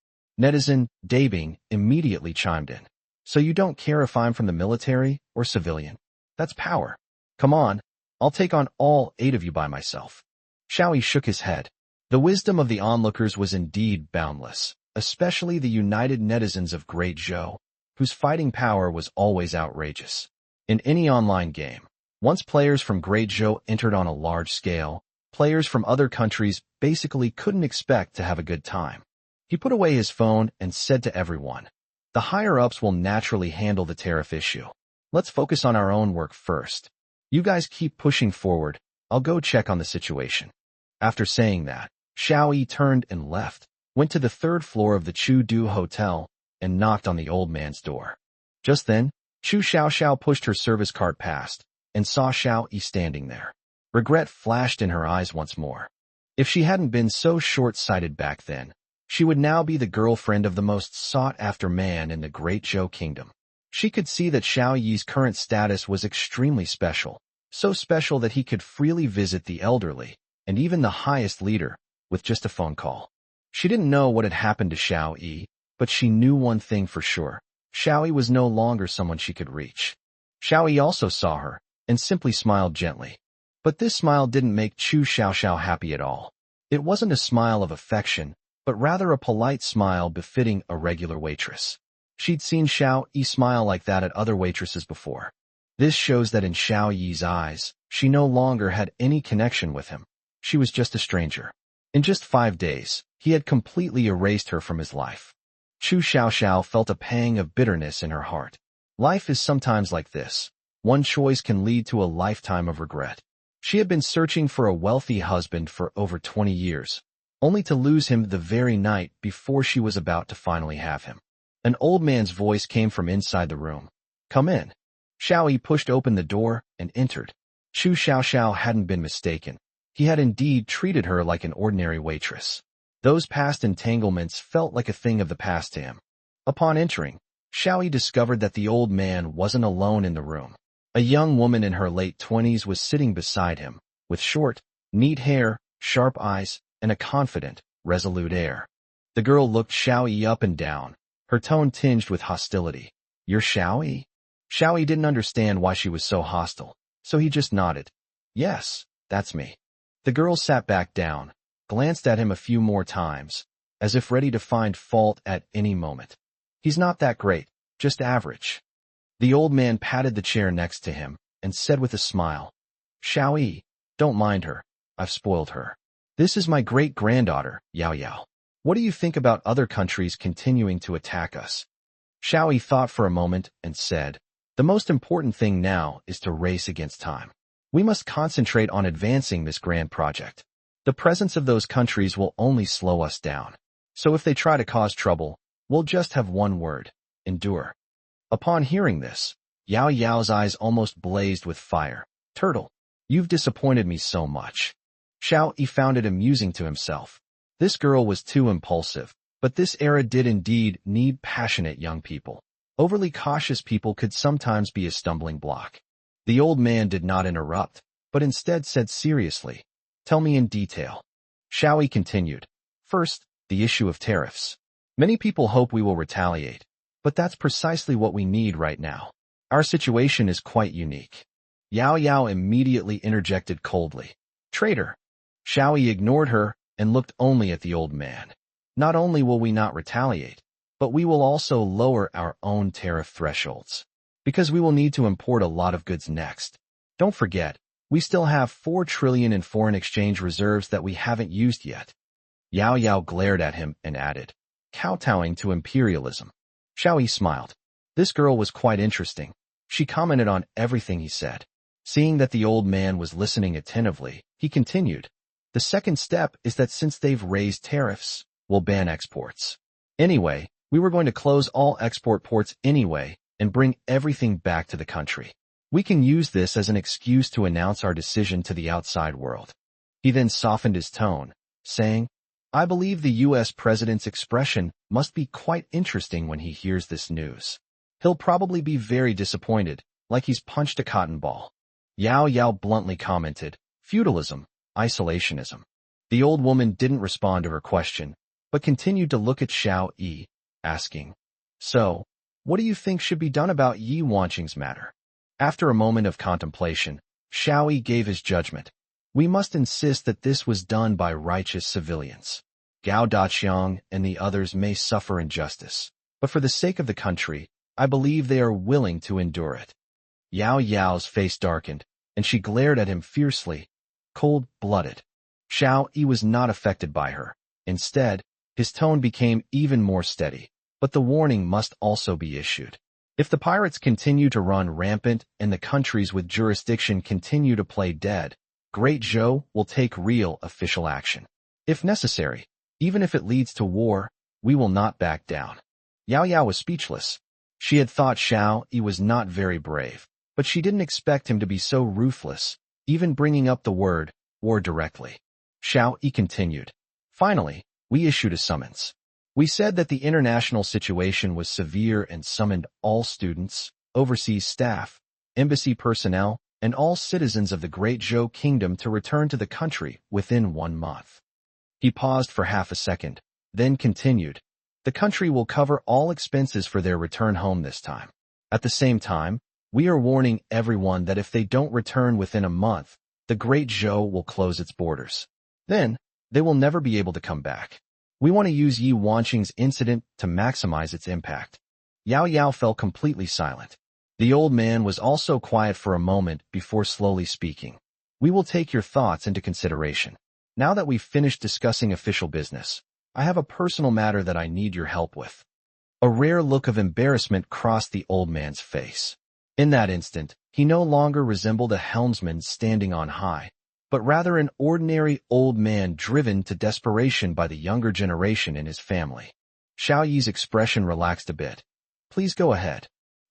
Netizen Dabing immediately chimed in. So you don't care if I'm from the military or civilian? That's power. Come on, I'll take on all 8 of you by myself. Xiao Yi shook his head. The wisdom of the onlookers was indeed boundless, especially the united netizens of Great Zhou, whose fighting power was always outrageous. In any online game, once players from Great Zhou entered on a large scale, players from other countries basically couldn't expect to have a good time. He put away his phone and said to everyone, "The higher-ups will naturally handle the tariff issue. Let's focus on our own work first. You guys keep pushing forward. I'll go check on the situation." After saying that, Xiao Yi turned and left, went to the third floor of the Chu Du Hotel, and knocked on the old man's door. Just then, Chu Xiaoxiao pushed her service cart past, and saw Xiao Yi standing there. Regret flashed in her eyes once more. If she hadn't been so short-sighted back then, she would now be the girlfriend of the most sought-after man in the Great Zhou Kingdom. She could see that Xiao Yi's current status was extremely special, so special that he could freely visit the elderly, and even the highest leader, with just a phone call. She didn't know what had happened to Xiao Yi, but she knew one thing for sure. Xiao Yi was no longer someone she could reach. Xiao Yi also saw her, and simply smiled gently. But this smile didn't make Chu Xiaoxiao happy at all. It wasn't a smile of affection, but rather a polite smile befitting a regular waitress. She'd seen Xiao Yi smile like that at other waitresses before. This shows that in Xiao Yi's eyes, she no longer had any connection with him. She was just a stranger. In just 5 days, he had completely erased her from his life. Chu Xiaoxiao felt a pang of bitterness in her heart. Life is sometimes like this. One choice can lead to a lifetime of regret. She had been searching for a wealthy husband for over 20 years, only to lose him the very night before she was about to finally have him. An old man's voice came from inside the room. "Come in." Xiao Yi pushed open the door and entered. Chu Xiaoxiao hadn't been mistaken. He had indeed treated her like an ordinary waitress. Those past entanglements felt like a thing of the past to him. Upon entering, Xiao Yi discovered that the old man wasn't alone in the room. A young woman in her late 20s was sitting beside him, with short, neat hair, sharp eyes, and a confident, resolute air. The girl looked Xiao Yi up and down, her tone tinged with hostility. "You're Xiao Yi?" Xiao Yi didn't understand why she was so hostile, so he just nodded. "Yes, that's me." The girl sat back down, glanced at him a few more times, as if ready to find fault at any moment. "He's not that great, just average." The old man patted the chair next to him and said with a smile, "Xiao Yi, don't mind her. I've spoiled her. This is my great-granddaughter, Yao Yao. What do you think about other countries continuing to attack us?" Xiao Yi thought for a moment and said, "The most important thing now is to race against time. We must concentrate on advancing this grand project. The presence of those countries will only slow us down. So if they try to cause trouble, we'll just have one word: endure." Upon hearing this, Yao Yao's eyes almost blazed with fire. "Turtle, you've disappointed me so much." Xiao Yi found it amusing to himself. This girl was too impulsive, but this era did indeed need passionate young people. Overly cautious people could sometimes be a stumbling block. The old man did not interrupt, but instead said seriously, "Tell me in detail." Xiao Yi continued, "First, the issue of tariffs. Many people hope we will retaliate, but that's precisely what we need right now. Our situation is quite unique." Yao Yao immediately interjected coldly, "Traitor." Xiao Yi ignored her and looked only at the old man. "Not only will we not retaliate, but we will also lower our own tariff thresholds, because we will need to import a lot of goods next. Don't forget, we still have 4 trillion in foreign exchange reserves that we haven't used yet." Yao Yao glared at him and added, "Kowtowing to imperialism." Xiao Yi smiled. This girl was quite interesting. She commented on everything he said. Seeing that the old man was listening attentively, he continued, "The second step is that since they've raised tariffs, we'll ban exports. Anyway, we were going to close all export ports anyway and bring everything back to the country. We can use this as an excuse to announce our decision to the outside world." He then softened his tone, saying, "I believe the U.S. president's expression must be quite interesting when he hears this news. He'll probably be very disappointed, like he's punched a cotton ball." Yao Yao bluntly commented, "Feudalism, isolationism." The old woman didn't respond to her question, but continued to look at Xiao Yi, asking, "So, what do you think should be done about Yi Wanqing's matter?" After a moment of contemplation, Xiao Yi gave his judgment. We must insist that this was done by righteous civilians. Gao Daqiang and the others may suffer injustice, but for the sake of the country, I believe they are willing to endure it. Yao Yao's face darkened, and she glared at him fiercely, cold-blooded. Xiao Yi was not affected by her. Instead, his tone became even more steady, but the warning must also be issued. If the pirates continue to run rampant and the countries with jurisdiction continue to play dead, Great Zhou will take real official action. If necessary, even if it leads to war, we will not back down. Yao Yao was speechless. She had thought Xiao Yi was not very brave, but she didn't expect him to be so ruthless, even bringing up the word war directly. Xiao Yi continued. Finally, we issued a summons. We said that the international situation was severe and summoned all students, overseas staff, embassy personnel, and all citizens of the Great Zhou Kingdom to return to the country within 1 month. He paused for half a second, then continued. The country will cover all expenses for their return home this time. At the same time, we are warning everyone that if they don't return within a month, the Great Zhou will close its borders. Then, they will never be able to come back. We want to use Yi Wanqing's incident to maximize its impact. Yao Yao fell completely silent. The old man was also quiet for a moment before slowly speaking. We will take your thoughts into consideration. Now that we've finished discussing official business, I have a personal matter that I need your help with. A rare look of embarrassment crossed the old man's face. In that instant, he no longer resembled a helmsman standing on high, but rather an ordinary old man driven to desperation by the younger generation in his family. Xiao Yi's expression relaxed a bit. Please go ahead.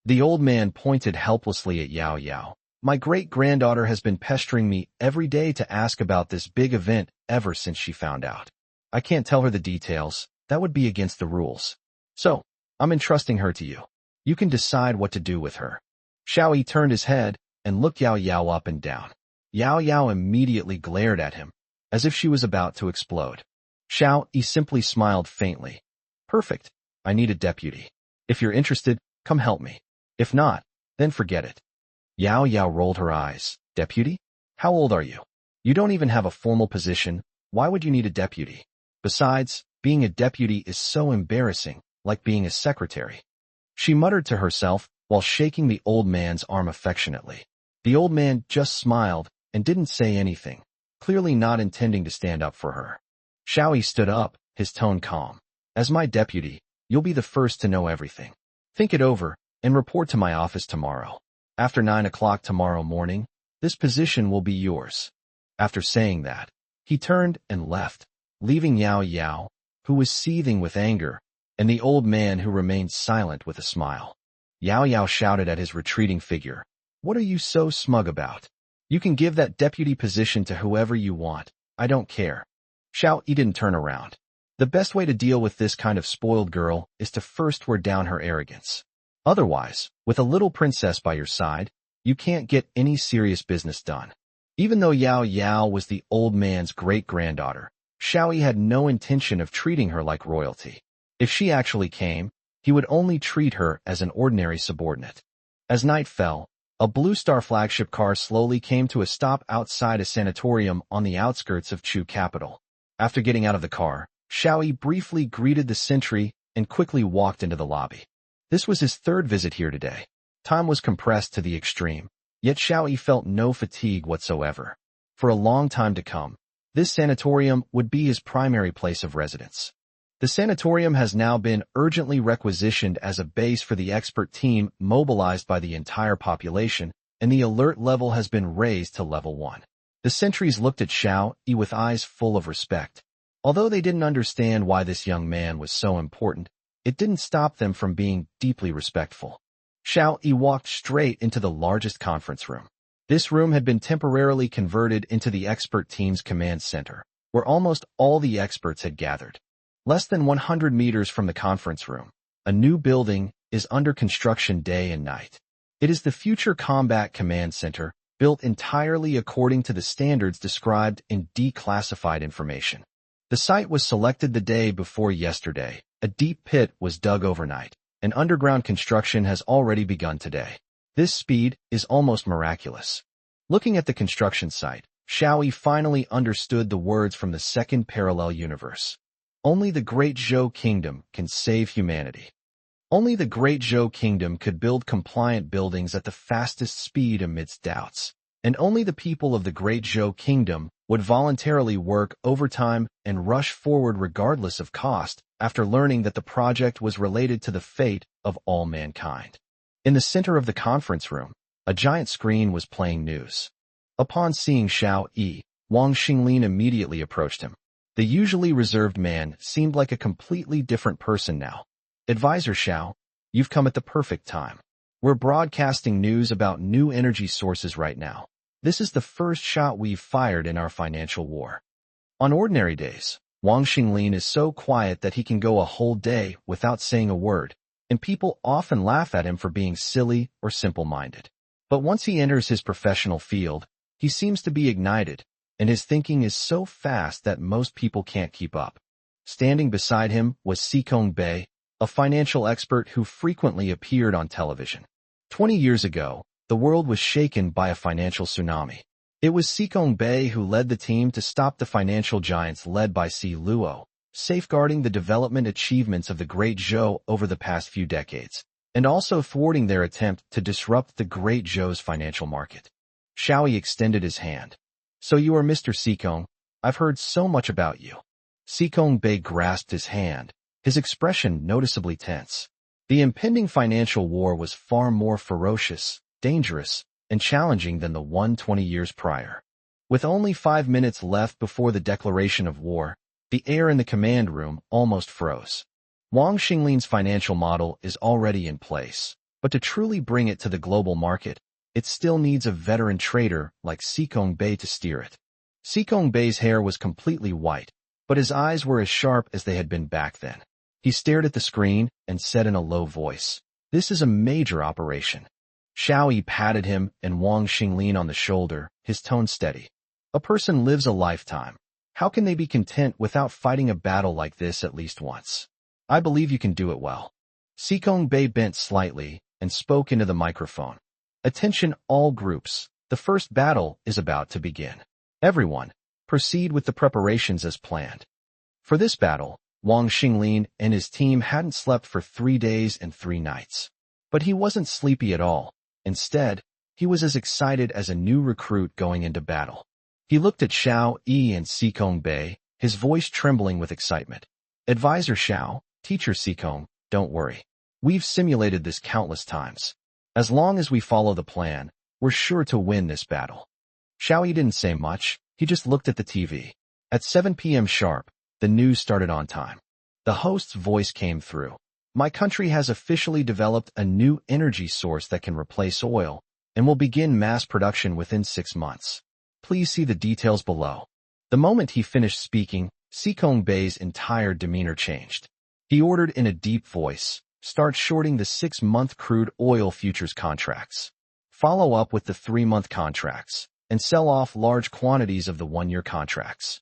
The old man pointed helplessly at Yao Yao. My great-granddaughter has been pestering me every day to ask about this big event ever since she found out. I can't tell her the details. That would be against the rules. So, I'm entrusting her to you. You can decide what to do with her. Xiao Yi turned his head and looked Yao Yao up and down. Yao Yao immediately glared at him, as if she was about to explode. Xiao Yi simply smiled faintly. Perfect. I need a deputy. If you're interested, come help me. If not, then forget it. Yao Yao rolled her eyes. Deputy? How old are you? You don't even have a formal position. Why would you need a deputy? Besides, being a deputy is so embarrassing, like being a secretary. She muttered to herself while shaking the old man's arm affectionately. The old man just smiled and didn't say anything, clearly not intending to stand up for her. Xiao Yi stood up, his tone calm. As my deputy, you'll be the first to know everything. Think it over and report to my office tomorrow. After 9 o'clock tomorrow morning, this position will be yours. After saying that, he turned and left, leaving Yao Yao, who was seething with anger, and the old man who remained silent with a smile. Yao Yao shouted at his retreating figure. What are you so smug about? You can give that deputy position to whoever you want. I don't care. Xiao Yi didn't turn around. The best way to deal with this kind of spoiled girl is to first wear down her arrogance. Otherwise, with a little princess by your side, you can't get any serious business done. Even though Yao Yao was the old man's great-granddaughter, Xiao Yi had no intention of treating her like royalty. If she actually came, he would only treat her as an ordinary subordinate. As night fell, a Blue Star flagship car slowly came to a stop outside a sanatorium on the outskirts of Chu capital. After getting out of the car, Xiao Yi briefly greeted the sentry and quickly walked into the lobby. This was his third visit here today. Time was compressed to the extreme, yet Xiao Yi felt no fatigue whatsoever. For a long time to come, this sanatorium would be his primary place of residence. The sanatorium has now been urgently requisitioned as a base for the expert team mobilized by the entire population, and the alert level has been raised to level 1. The sentries looked at Xiao Yi with eyes full of respect. Although they didn't understand why this young man was so important, it didn't stop them from being deeply respectful. Xiao Yi walked straight into the largest conference room. This room had been temporarily converted into the expert team's command center, where almost all the experts had gathered. Less than 100 meters from the conference room, a new building is under construction day and night. It is the Future Combat Command Center, built entirely according to the standards described in declassified information. The site was selected the day before yesterday. A deep pit was dug overnight, and underground construction has already begun today. This speed is almost miraculous. Looking at the construction site, Xiao Yi finally understood the words from the second parallel universe. Only the Great Zhou Kingdom can save humanity. Only the Great Zhou Kingdom could build compliant buildings at the fastest speed amidst doubts. And only the people of the Great Zhou Kingdom would voluntarily work overtime and rush forward regardless of cost after learning that the project was related to the fate of all mankind. In the center of the conference room, a giant screen was playing news. Upon seeing Xiao Yi, Wang Xinglin immediately approached him. The usually reserved man seemed like a completely different person now. Advisor Xiao, you've come at the perfect time. We're broadcasting news about new energy sources right now. This is the first shot we've fired in our financial war. On ordinary days, Wang Xinglin is so quiet that he can go a whole day without saying a word, and people often laugh at him for being silly or simple-minded. But once he enters his professional field, he seems to be ignited, and his thinking is so fast that most people can't keep up. Standing beside him was Sikong Bei, a financial expert who frequently appeared on television. 20 years ago, the world was shaken by a financial tsunami. It was Sikong Bei who led the team to stop the financial giants led by Si Luo, safeguarding the development achievements of the Great Zhou over the past few decades, and also thwarting their attempt to disrupt the Great Zhou's financial market. Xiao Yi extended his hand. So you are Mr. Sikong. I've heard so much about you. Sikong Bei grasped his hand, his expression noticeably tense. The impending financial war was far more ferocious, dangerous, and challenging than the one 20 years prior. With only 5 minutes left before the declaration of war, the air in the command room almost froze. Wang Xinglin's financial model is already in place, but to truly bring it to the global market, it still needs a veteran trader like Sikong Bei to steer it. Sikong Bei's hair was completely white, but his eyes were as sharp as they had been back then. He stared at the screen and said in a low voice, "This is a major operation." Xiao Yi patted him and Wang Xinglin on the shoulder, his tone steady. A person lives a lifetime. How can they be content without fighting a battle like this at least once? I believe you can do it well. Sikong Bei bent slightly and spoke into the microphone. Attention all groups, the first battle is about to begin. Everyone, proceed with the preparations as planned. For this battle, Wang Xinglin and his team hadn't slept for 3 days and 3 nights. But he wasn't sleepy at all. Instead, he was as excited as a new recruit going into battle. He looked at Xiao Yi and Sikong Bei, his voice trembling with excitement. Advisor Xiao, Teacher Sikong, don't worry. We've simulated this countless times. As long as we follow the plan, we're sure to win this battle. Xiao Yi didn't say much, he just looked at the TV. At 7 p.m. sharp, the news started on time. The host's voice came through. My country has officially developed a new energy source that can replace oil, and will begin mass production within 6 months. Please see the details below. The moment he finished speaking, Sikong Bei's entire demeanor changed. He ordered in a deep voice, start shorting the 6-month crude oil futures contracts. Follow up with the 3-month contracts, and sell off large quantities of the 1-year contracts.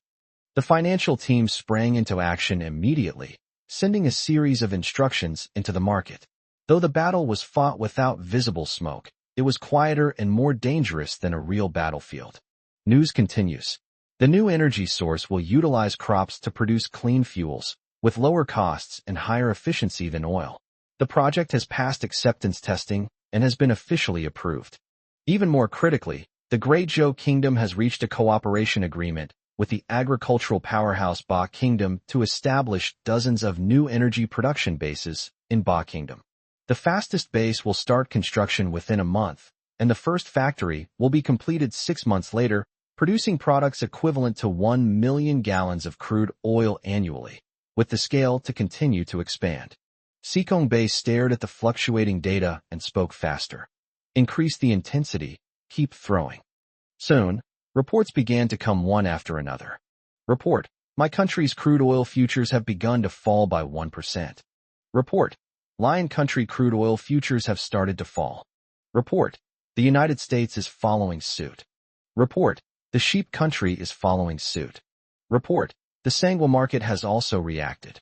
The financial team sprang into action immediately, sending a series of instructions into the market. Though the battle was fought without visible smoke, it was quieter and more dangerous than a real battlefield. News continues. The new energy source will utilize crops to produce clean fuels, with lower costs and higher efficiency than oil. The project has passed acceptance testing and has been officially approved. Even more critically, the Great Zhou Kingdom has reached a cooperation agreement with the agricultural powerhouse Ba Kingdom to establish dozens of new energy production bases in Ba Kingdom. The fastest base will start construction within a month, and the first factory will be completed 6 months later, producing products equivalent to 1 million gallons of crude oil annually, with the scale to continue to expand. Sikong Bei stared at the fluctuating data and spoke faster. Increase the intensity, keep throwing. Soon, reports began to come one after another. Report, my country's crude oil futures have begun to fall by 1%. Report, Lion country crude oil futures have started to fall. Report, the United States is following suit. Report, the sheep country is following suit. Report, the Sangwa market has also reacted.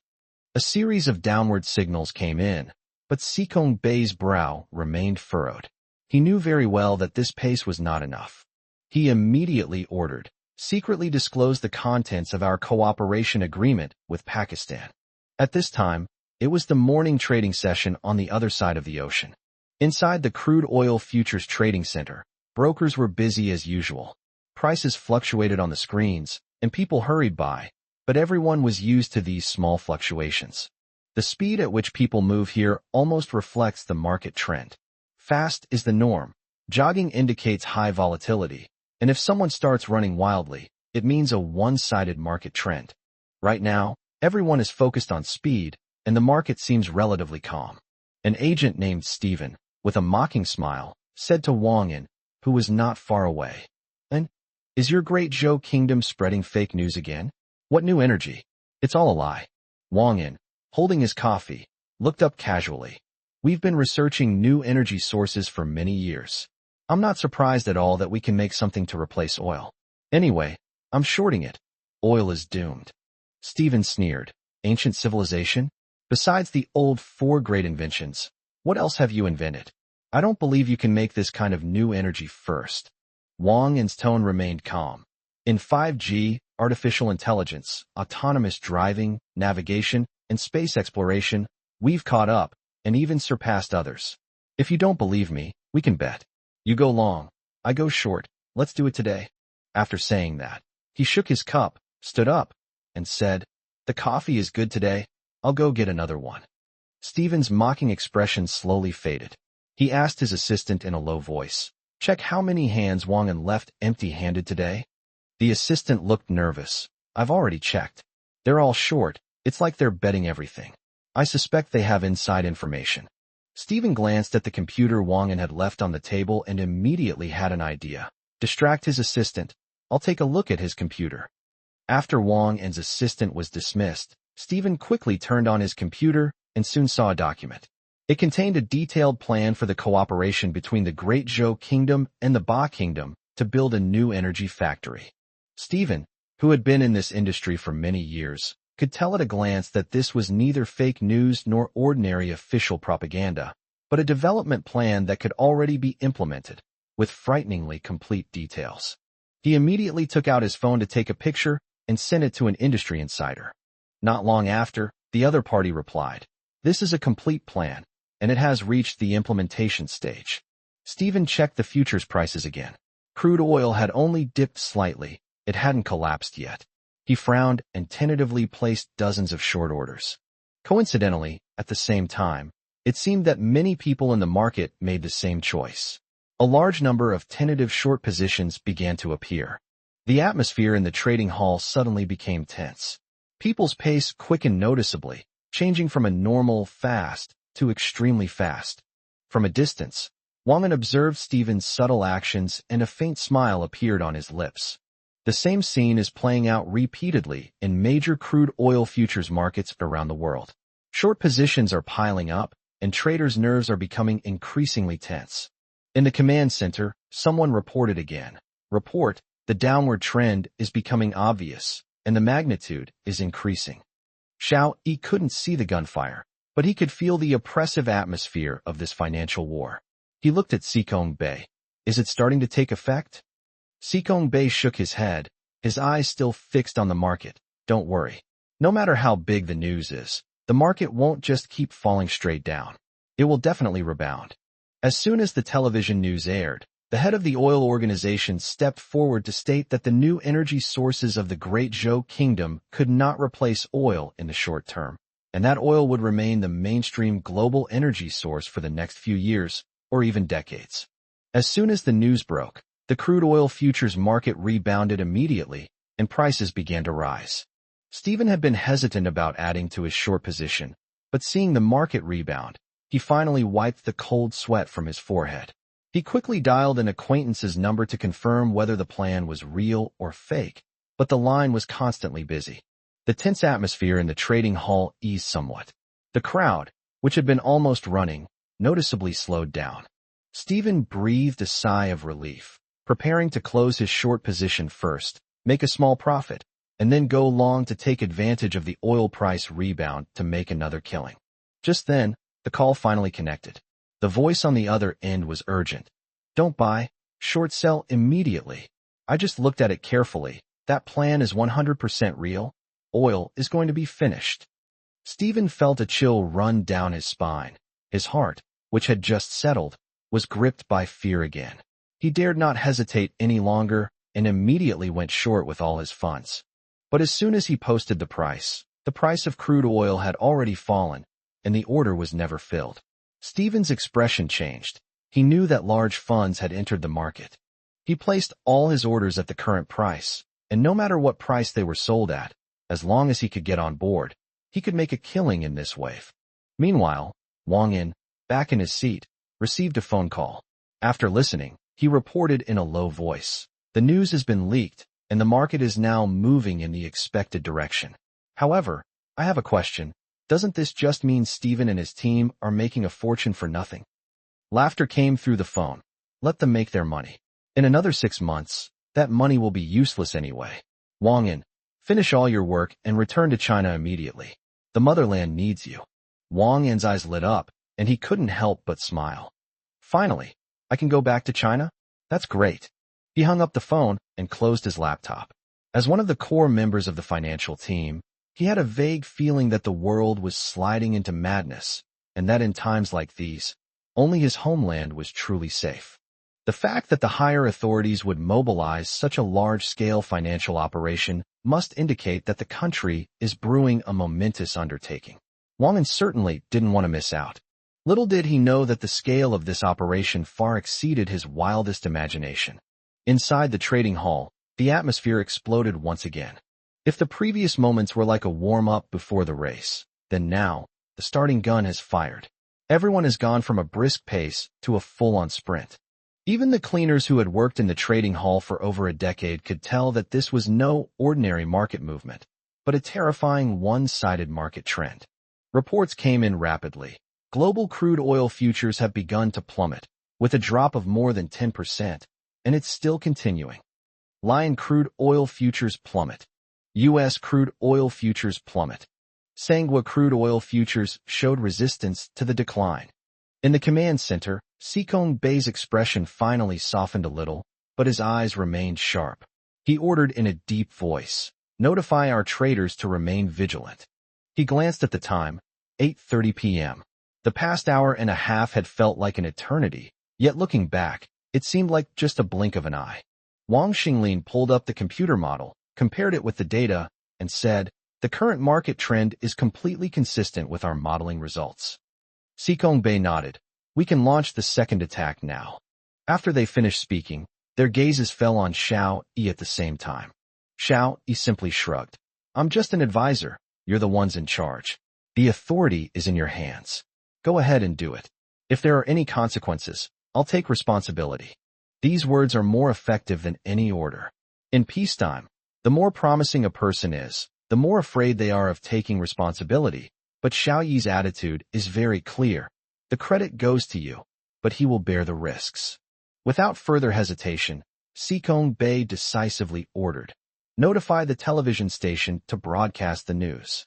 A series of downward signals came in, but Sikong Bei's brow remained furrowed. He knew very well that this pace was not enough. He immediately ordered, secretly disclosed the contents of our cooperation agreement with Pakistan. At this time, it was the morning trading session on the other side of the ocean. Inside the crude oil futures trading center, brokers were busy as usual. Prices fluctuated on the screens, and people hurried by, but everyone was used to these small fluctuations. The speed at which people move here almost reflects the market trend. Fast is the norm. Jogging indicates high volatility, and if someone starts running wildly, it means a one-sided market trend. Right now, everyone is focused on speed, and the market seems relatively calm. An agent named Stephen, with a mocking smile, said to Wang Yin, who was not far away, "And is your great Zhou kingdom spreading fake news again? What new energy? It's all a lie." Wang Yin, holding his coffee, looked up casually. "We've been researching new energy sources for many years. I'm not surprised at all that we can make something to replace oil. Anyway, I'm shorting it. Oil is doomed." Stephen sneered. "Ancient civilization? Besides the old 4 great inventions, what else have you invented? I don't believe you can make this kind of new energy first." Wang Yin's tone remained calm. "In 5G, artificial intelligence, autonomous driving, navigation, and space exploration, we've caught up, and even surpassed others. If you don't believe me, we can bet. You go long, I go short. Let's do it today." After saying that, he shook his cup, stood up, and said, "The coffee is good today. I'll go get another one." Stephen's mocking expression slowly faded. He asked his assistant in a low voice, "Check how many hands Wang Yin left empty-handed today." The assistant looked nervous. "I've already checked. They're all short. It's like they're betting everything. I suspect they have inside information." Stephen glanced at the computer Wang Yin had left on the table and immediately had an idea. "Distract his assistant. I'll take a look at his computer." After Wang Yin's assistant was dismissed, Stephen quickly turned on his computer and soon saw a document. It contained a detailed plan for the cooperation between the Great Zhou Kingdom and the Ba Kingdom to build a new energy factory. Stephen, who had been in this industry for many years, could tell at a glance that this was neither fake news nor ordinary official propaganda, but a development plan that could already be implemented, with frighteningly complete details. He immediately took out his phone to take a picture and sent it to an industry insider. Not long after, the other party replied, "This is a complete plan, and it has reached the implementation stage." Stephen checked the futures prices again. Crude oil had only dipped slightly. It hadn't collapsed yet. He frowned and tentatively placed dozens of short orders. Coincidentally, at the same time, it seemed that many people in the market made the same choice. A large number of tentative short positions began to appear. The atmosphere in the trading hall suddenly became tense. People's pace quickened noticeably, changing from a normal fast to extremely fast. From a distance, Wang Yin observed Stephen's subtle actions and a faint smile appeared on his lips. The same scene is playing out repeatedly in major crude oil futures markets around the world. Short positions are piling up, and traders' nerves are becoming increasingly tense. In the command center, someone reported again. "Report, the downward trend is becoming obvious, and the magnitude is increasing." Xiao Yi couldn't see the gunfire, but he could feel the oppressive atmosphere of this financial war. He looked at Sikong Bei. "Is it starting to take effect?" Sikong Bei shook his head, his eyes still fixed on the market. "Don't worry. No matter how big the news is, the market won't just keep falling straight down. It will definitely rebound." As soon as the television news aired, the head of the oil organization stepped forward to state that the new energy sources of the Great Zhou Kingdom could not replace oil in the short term, and that oil would remain the mainstream global energy source for the next few years, or even decades. As soon as the news broke, the crude oil futures market rebounded immediately, and prices began to rise. Stephen had been hesitant about adding to his short position, but seeing the market rebound, he finally wiped the cold sweat from his forehead. He quickly dialed an acquaintance's number to confirm whether the plan was real or fake, but the line was constantly busy. The tense atmosphere in the trading hall eased somewhat. The crowd, which had been almost running, noticeably slowed down. Stephen breathed a sigh of relief, preparing to close his short position first, make a small profit, and then go long to take advantage of the oil price rebound to make another killing. Just then, the call finally connected. The voice on the other end was urgent. "Don't buy, short sell immediately. I just looked at it carefully. That plan is 100% real. Oil is going to be finished. Stephen felt a chill run down his spine. His heart, which had just settled, was gripped by fear again. He dared not hesitate any longer and immediately went short with all his funds. But as soon as he posted the price of crude oil had already fallen, and the order was never filled. Stephen's expression changed. He knew that large funds had entered the market. He placed all his orders at the current price, and no matter what price they were sold at, as long as he could get on board, he could make a killing in this wave. Meanwhile, Wang Yin, back in his seat, received a phone call. After listening, he reported in a low voice, "The news has been leaked, and the market is now moving in the expected direction. However, I have a question. Doesn't this just mean Stephen and his team are making a fortune for nothing?" Laughter came through the phone. "Let them make their money. In another 6 months, that money will be useless anyway. Wang Yin, finish all your work and return to China immediately. The motherland needs you." Wang Yin's eyes lit up, and he couldn't help but smile. "Finally, I can go back to China? That's great." He hung up the phone and closed his laptop. As one of the core members of the financial team, he had a vague feeling that the world was sliding into madness, and that in times like these, only his homeland was truly safe. The fact that the higher authorities would mobilize such a large-scale financial operation must indicate that the country is brewing a momentous undertaking. Wang Yin certainly didn't want to miss out. Little did he know that the scale of this operation far exceeded his wildest imagination. Inside the trading hall, the atmosphere exploded once again. If the previous moments were like a warm-up before the race, then now, the starting gun has fired. Everyone has gone from a brisk pace to a full-on sprint. Even the cleaners who had worked in the trading hall for over a decade could tell that this was no ordinary market movement, but a terrifying one-sided market trend. Reports came in rapidly. Global crude oil futures have begun to plummet, with a drop of more than 10%, and it's still continuing. Lion crude oil futures plummet. U.S. crude oil futures plummet. Sangwa crude oil futures showed resistance to the decline. In the command center, Sikong Bei's expression finally softened a little, but his eyes remained sharp. He ordered in a deep voice, "Notify our traders to remain vigilant." He glanced at the time, 8:30 p.m. The past hour and a half had felt like an eternity, yet looking back, it seemed like just a blink of an eye. Wang Xinglin pulled up the computer model, compared it with the data, and said, "The current market trend is completely consistent with our modeling results." Sikong Bei nodded. "We can launch the second attack now." After they finished speaking, their gazes fell on Xiao Yi at the same time. Xiao Yi simply shrugged. "I'm just an advisor. You're the ones in charge. The authority is in your hands. Go ahead and do it. If there are any consequences, I'll take responsibility." These words are more effective than any order. In peacetime, the more promising a person is, the more afraid they are of taking responsibility, but Xiao Yi's attitude is very clear. The credit goes to you, but he will bear the risks. Without further hesitation, Sikong Bei decisively ordered, "Notify the television station to broadcast the news."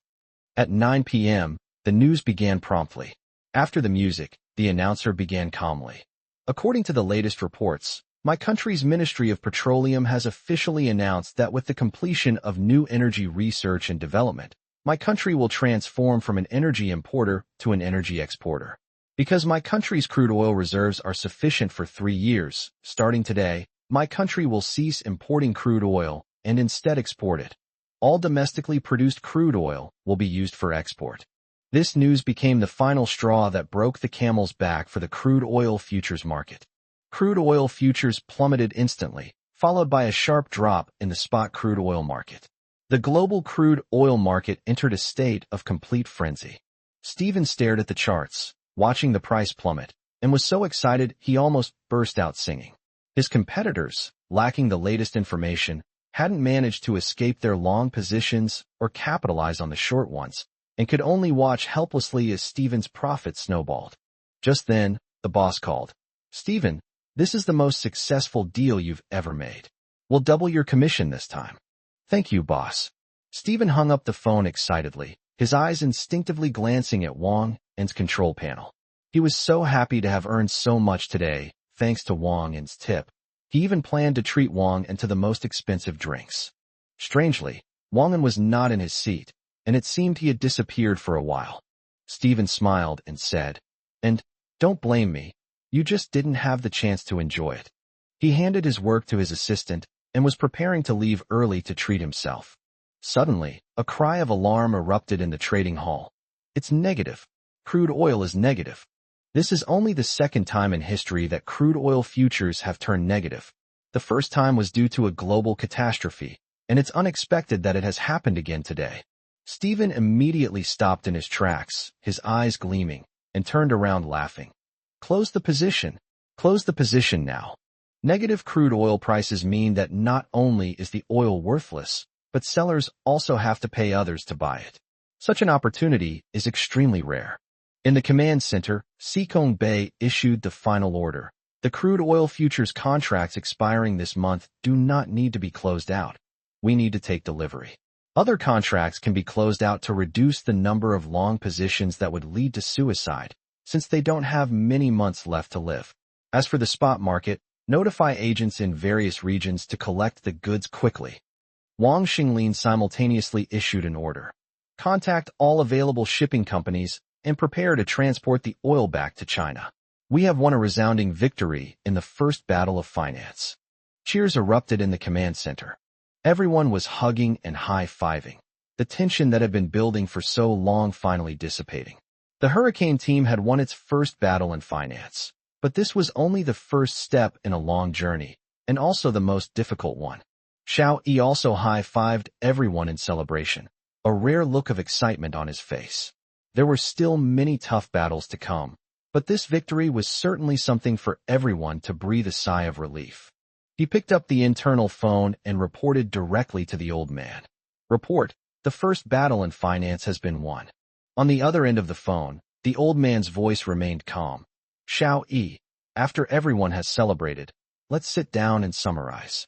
At 9 p.m., the news began promptly. After the music, the announcer began calmly. "According to the latest reports, my country's Ministry of Petroleum has officially announced that with the completion of new energy research and development, my country will transform from an energy importer to an energy exporter. Because my country's crude oil reserves are sufficient for 3 years, starting today, my country will cease importing crude oil and instead export it. All domestically produced crude oil will be used for export." This news became the final straw that broke the camel's back for the crude oil futures market. Crude oil futures plummeted instantly, followed by a sharp drop in the spot crude oil market. The global crude oil market entered a state of complete frenzy. Stephen stared at the charts, watching the price plummet, and was so excited he almost burst out singing. His competitors, lacking the latest information, hadn't managed to escape their long positions or capitalize on the short ones, and could only watch helplessly as Stephen's profits snowballed. Just then, the boss called. "Stephen, this is the most successful deal you've ever made. We'll double your commission this time." "Thank you, boss." Stephen hung up the phone excitedly, his eyes instinctively glancing at Wang Yin's control panel. He was so happy to have earned so much today, thanks to Wang Yin's tip. He even planned to treat Wang and to the most expensive drinks. Strangely, Wang was not in his seat, and it seemed he had disappeared for a while. Stephen smiled and said, "And don't blame me. You just didn't have the chance to enjoy it." He handed his work to his assistant and was preparing to leave early to treat himself. Suddenly, a cry of alarm erupted in the trading hall. "It's negative. Crude oil is negative." This is only the second time in history that crude oil futures have turned negative. The first time was due to a global catastrophe, and it's unexpected that it has happened again today. Stephen immediately stopped in his tracks, his eyes gleaming, and turned around laughing. Close the position. Close the position now. Negative crude oil prices mean that not only is the oil worthless, but sellers also have to pay others to buy it. Such an opportunity is extremely rare. In the command center, Sikong Bay issued the final order. The crude oil futures contracts expiring this month do not need to be closed out. We need to take delivery. Other contracts can be closed out to reduce the number of long positions that would lead to suicide, since they don't have many months left to live. As for the spot market, notify agents in various regions to collect the goods quickly. Wang Xinglin simultaneously issued an order. Contact all available shipping companies and prepare to transport the oil back to China. We have won a resounding victory in the first battle of finance. Cheers erupted in the command center. Everyone was hugging and high-fiving, the tension that had been building for so long finally dissipating. The Hurricane team had won its first battle in finance, but this was only the first step in a long journey, and also the most difficult one. Xiao Yi also high-fived everyone in celebration, a rare look of excitement on his face. There were still many tough battles to come, but this victory was certainly something for everyone to breathe a sigh of relief. He picked up the internal phone and reported directly to the old man. "Report, the first battle in finance has been won." On the other end of the phone, the old man's voice remained calm. "Xiao Yi, after everyone has celebrated, let's sit down and summarize."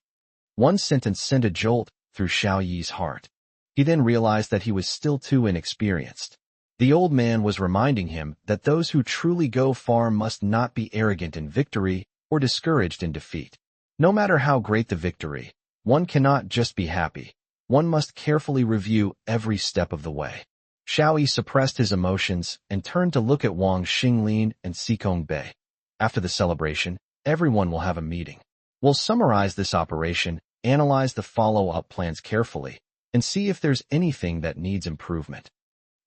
One sentence sent a jolt through Xiao Yi's heart. He then realized that he was still too inexperienced. The old man was reminding him that those who truly go far must not be arrogant in victory or discouraged in defeat. No matter how great the victory, one cannot just be happy. One must carefully review every step of the way. Xiao Yi suppressed his emotions and turned to look at Wang Xinglin and Sikong Bei. "After the celebration, everyone will have a meeting. We'll summarize this operation, analyze the follow-up plans carefully, and see if there's anything that needs improvement."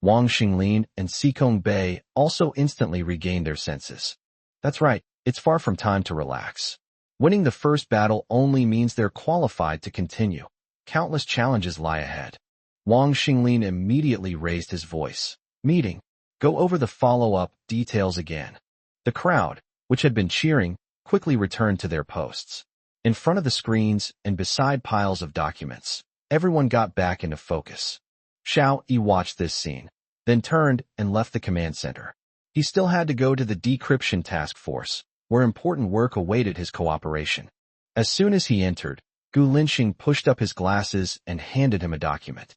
Wang Xinglin and Sikong Bei also instantly regained their senses. That's right, it's far from time to relax. Winning the first battle only means they're qualified to continue. Countless challenges lie ahead. Wang Xinglin immediately raised his voice. "Meeting. Go over the follow-up details again." The crowd, which had been cheering, quickly returned to their posts. In front of the screens and beside piles of documents, everyone got back into focus. Xiao Yi watched this scene, then turned and left the command center. He still had to go to the decryption task force, where important work awaited his cooperation. As soon as he entered, Gu Linxing pushed up his glasses and handed him a document.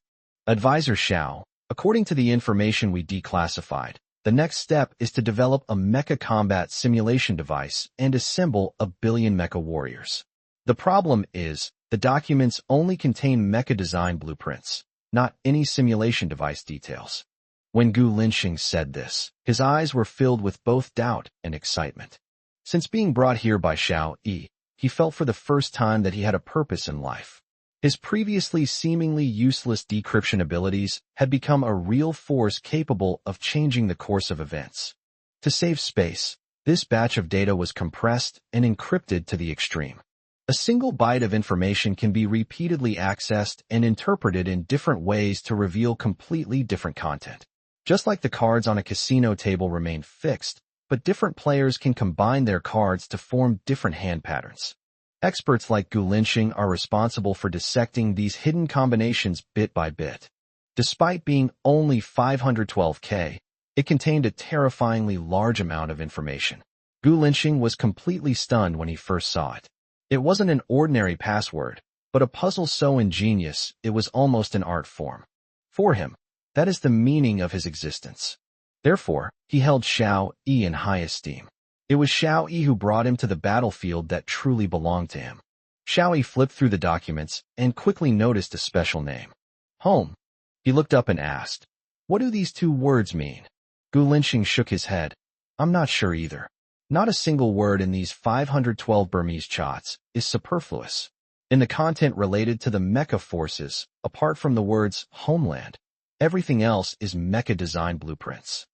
"Advisor Xiao, according to the information we declassified, the next step is to develop a mecha combat simulation device and assemble 1 billion mecha warriors. The problem is, the documents only contain mecha design blueprints, not any simulation device details." When Gu Linxing said this, his eyes were filled with both doubt and excitement. Since being brought here by Xiao Yi, he felt for the first time that he had a purpose in life. His previously seemingly useless decryption abilities had become a real force capable of changing the course of events. To save space, this batch of data was compressed and encrypted to the extreme. A single byte of information can be repeatedly accessed and interpreted in different ways to reveal completely different content. Just like the cards on a casino table remain fixed, but different players can combine their cards to form different hand patterns. Experts like Gu Linxing are responsible for dissecting these hidden combinations bit by bit. Despite being only 512K, it contained a terrifyingly large amount of information. Gu Linxing was completely stunned when he first saw it. It wasn't an ordinary password, but a puzzle so ingenious it was almost an art form. For him, that is the meaning of his existence. Therefore, he held Xiao Yi in high esteem. It was Xiao Yi who brought him to the battlefield that truly belonged to him. Xiao Yi flipped through the documents and quickly noticed a special name. Home. He looked up and asked, "What do these two words mean?" Gu Linxing shook his head. "I'm not sure either. Not a single word in these 512 Burmese chats is superfluous. In the content related to the mecha forces, apart from the words homeland, everything else is mecha design blueprints."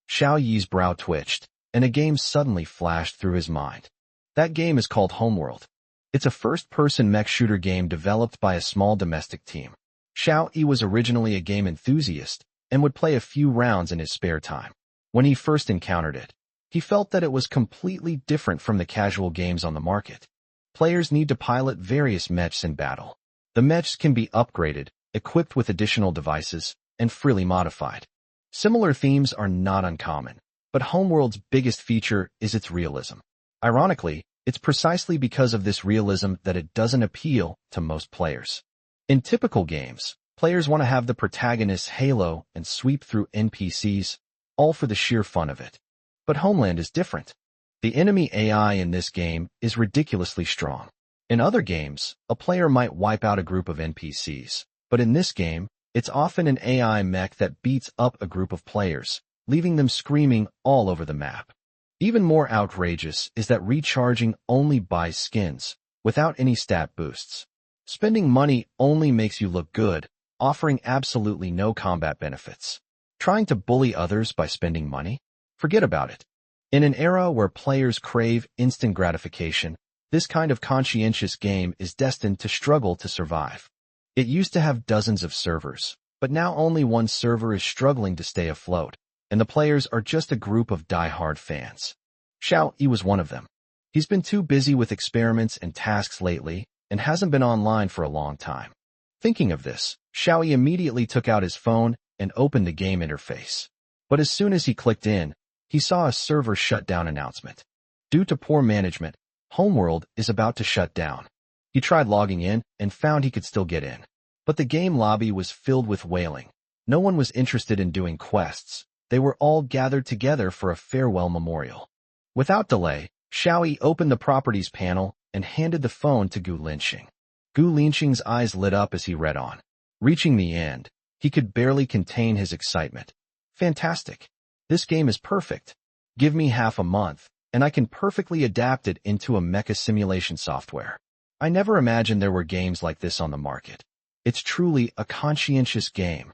Xiao Yi's brow twitched, and a game suddenly flashed through his mind. That game is called Homeworld. It's a first-person mech shooter game developed by a small domestic team. Xiao Yi was originally a game enthusiast and would play a few rounds in his spare time. When he first encountered it, he felt that it was completely different from the casual games on the market. Players need to pilot various mechs in battle. The mechs can be upgraded, equipped with additional devices, and freely modified. Similar themes are not uncommon, but Homeworld's biggest feature is its realism. Ironically, it's precisely because of this realism that it doesn't appeal to most players. In typical games, players want to have the protagonist's halo and sweep through NPCs, all for the sheer fun of it. But Homeland is different. The enemy AI in this game is ridiculously strong. In other games, a player might wipe out a group of NPCs, but in this game, it's often an AI mech that beats up a group of players, leaving them screaming all over the map. Even more outrageous is that recharging only buys skins, without any stat boosts. Spending money only makes you look good, offering absolutely no combat benefits. Trying to bully others by spending money? Forget about it. In an era where players crave instant gratification, this kind of conscientious game is destined to struggle to survive. It used to have dozens of servers, but now only one server is struggling to stay afloat, and the players are just a group of die-hard fans. Xiao Yi was one of them. He's been too busy with experiments and tasks lately, and hasn't been online for a long time. Thinking of this, Xiao Yi immediately took out his phone and opened the game interface. But as soon as he clicked in, he saw a server shutdown announcement. Due to poor management, Homeworld is about to shut down. He tried logging in and found he could still get in. But the game lobby was filled with wailing. No one was interested in doing quests. They were all gathered together for a farewell memorial. Without delay, Xiao Yi opened the properties panel and handed the phone to Gu Linxing. Gu Linxing's eyes lit up as he read on. Reaching the end, he could barely contain his excitement. Fantastic. This game is perfect. Give me half a month, and I can perfectly adapt it into a mecha simulation software. I never imagined there were games like this on the market. It's truly a conscientious game.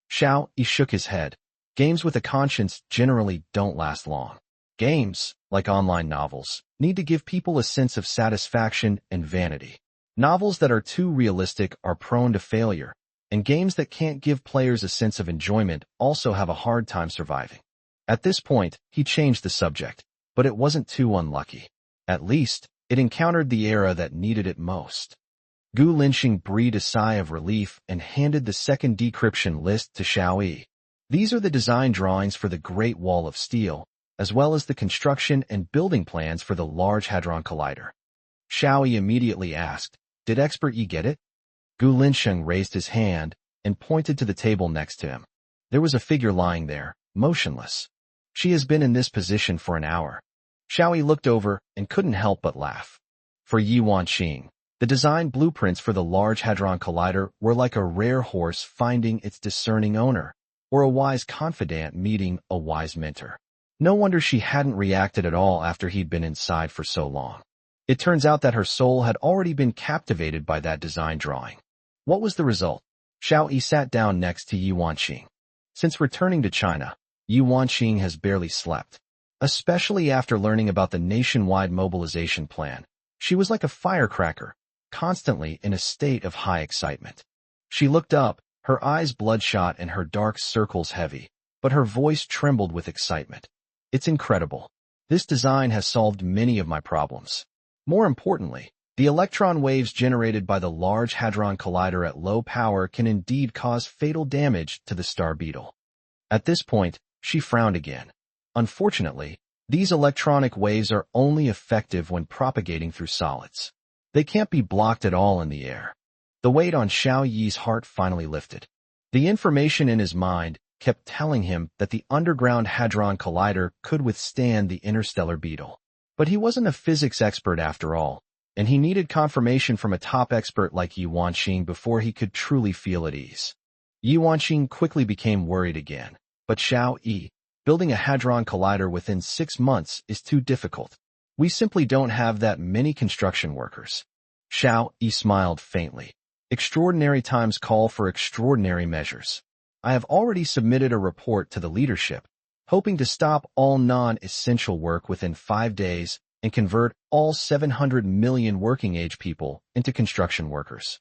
Xiao Yi shook his head. Games with a conscience generally don't last long. Games, like online novels, need to give people a sense of satisfaction and vanity. Novels that are too realistic are prone to failure, and games that can't give players a sense of enjoyment also have a hard time surviving. At this point, he changed the subject, but it wasn't too unlucky. At least, it encountered the era that needed it most. Gu Linxing breathed a sigh of relief and handed the second decryption list to Xiao Yi. These are the design drawings for the Great Wall of Steel, as well as the construction and building plans for the Large Hadron Collider. Xiao Yi immediately asked, "Did Expert Yi get it?" Gu Linxing raised his hand and pointed to the table next to him. There was a figure lying there, motionless. She has been in this position for an hour. Xiao Yi looked over and couldn't help but laugh. For Yi Wanqing, the design blueprints for the Large Hadron Collider were like a rare horse finding its discerning owner, or a wise confidant meeting a wise mentor. No wonder she hadn't reacted at all after he'd been inside for so long. It turns out that her soul had already been captivated by that design drawing. What was the result? Xiao Yi sat down next to Yi Wanqing. Since returning to China, Yi Wanqing has barely slept. Especially after learning about the nationwide mobilization plan, she was like a firecracker, constantly in a state of high excitement. She looked up, her eyes bloodshot and her dark circles heavy, but her voice trembled with excitement. It's incredible. This design has solved many of my problems. More importantly, the electron waves generated by the Large Hadron Collider at low power can indeed cause fatal damage to the star beetle. At this point, she frowned again. Unfortunately, these electronic waves are only effective when propagating through solids. They can't be blocked at all in the air. The weight on Xiao Yi's heart finally lifted. The information in his mind kept telling him that the underground Hadron Collider could withstand the interstellar beetle. But he wasn't a physics expert after all, and he needed confirmation from a top expert like Yi Wanxing before he could truly feel at ease. Yi Wanxing quickly became worried again. But Xiao Yi, building a Hadron Collider within 6 months is too difficult. We simply don't have that many construction workers. Xiao Yi smiled faintly. Extraordinary times call for extraordinary measures. I have already submitted a report to the leadership, hoping to stop all non-essential work within 5 days and convert all 700 million working-age people into construction workers.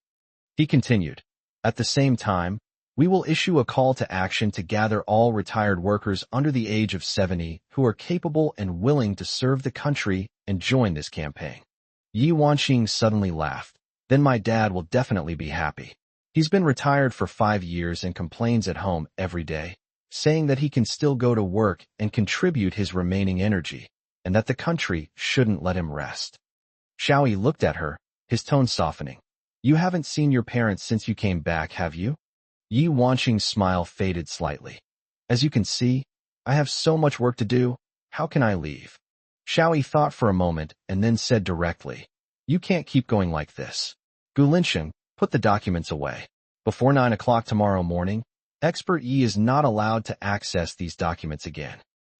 He continued. At the same time, we will issue a call to action to gather all retired workers under the age of 70 who are capable and willing to serve the country and join this campaign. Yi Wanxing suddenly laughed. Then my dad will definitely be happy. He's been retired for 5 years and complains at home every day, saying that he can still go to work and contribute his remaining energy, and that the country shouldn't let him rest. Xiao Yi looked at her, his tone softening. You haven't seen your parents since you came back, have you? Yi Wanxing's smile faded slightly. As you can see, I have so much work to do. How can I leave? Xiao Yi thought for a moment and then said directly, you can't keep going like this. Gulinsheng, put the documents away. Before 9 o'clock tomorrow morning, Expert Yi is not allowed to access these documents again.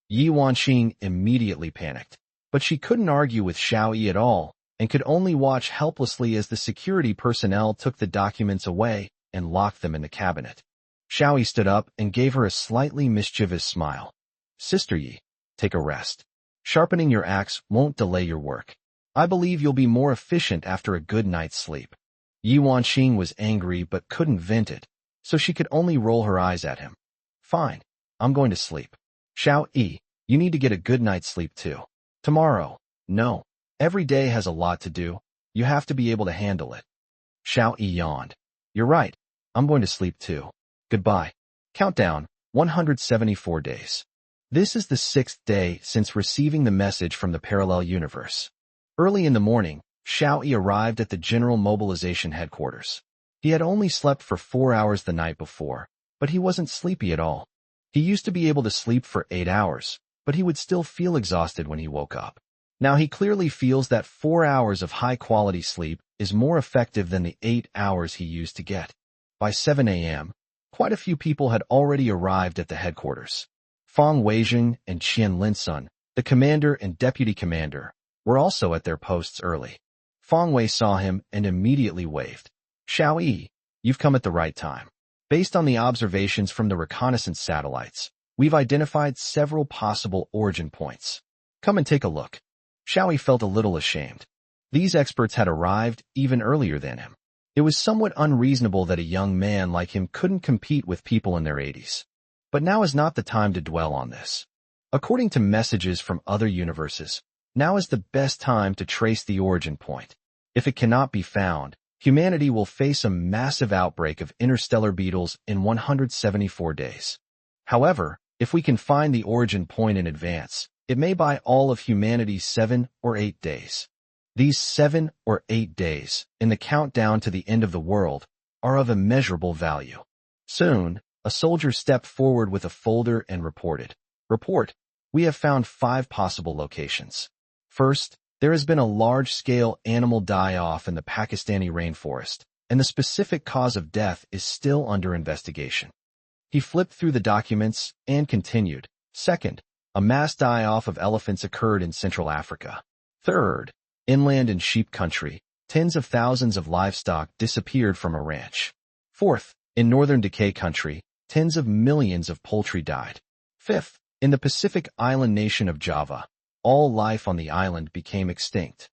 Yi Wanxing immediately panicked, but she couldn't argue with Xiao Yi at all and could only watch helplessly as the security personnel took the documents away and locked them in the cabinet. Xiao Yi stood up and gave her a slightly mischievous smile. Sister Yi, take a rest. Sharpening your axe won't delay your work. I believe you'll be more efficient after a good night's sleep. Yi Wanxing was angry but couldn't vent it, so she could only roll her eyes at him. Fine, I'm going to sleep. Xiao Yi, you need to get a good night's sleep too. Tomorrow, no. Every day has a lot to do. You have to be able to handle it. Xiao Yi yawned. You're right. I'm going to sleep too. Goodbye. Countdown, 174 days. This is the 6th day since receiving the message from the parallel universe. Early in the morning, Xiao Yi arrived at the General Mobilization Headquarters. He had only slept for 4 hours the night before, but he wasn't sleepy at all. He used to be able to sleep for 8 hours, but he would still feel exhausted when he woke up. Now he clearly feels that 4 hours of high-quality sleep is more effective than the 8 hours he used to get. By 7 a.m., quite a few people had already arrived at the headquarters. Fang Weijing and Qian Linsun, the commander and deputy commander, were also at their posts early. Fang Wei saw him and immediately waved. Xiao Yi, you've come at the right time. Based on the observations from the reconnaissance satellites, we've identified several possible origin points. Come and take a look. Xiao Yi felt a little ashamed. These experts had arrived even earlier than him. It was somewhat unreasonable that a young man like him couldn't compete with people in their 80s. But now is not the time to dwell on this. According to messages from other universes, now is the best time to trace the origin point. If it cannot be found, humanity will face a massive outbreak of interstellar beetles in 174 days. However, if we can find the origin point in advance, it may buy all of humanity's 7 or 8 days. These 7 or 8 days, in the countdown to the end of the world, are of immeasurable value. Soon, a soldier stepped forward with a folder and reported. Report, we have found 5 possible locations. First, there has been a large-scale animal die-off in the Pakistani rainforest, and the specific cause of death is still under investigation. He flipped through the documents and continued. Second, a mass die-off of elephants occurred in Central Africa. Third, inland in sheep country, tens of thousands of livestock disappeared from a ranch. Fourth, in northern Decay country, tens of millions of poultry died. Fifth, in the Pacific island nation of Java, all life on the island became extinct.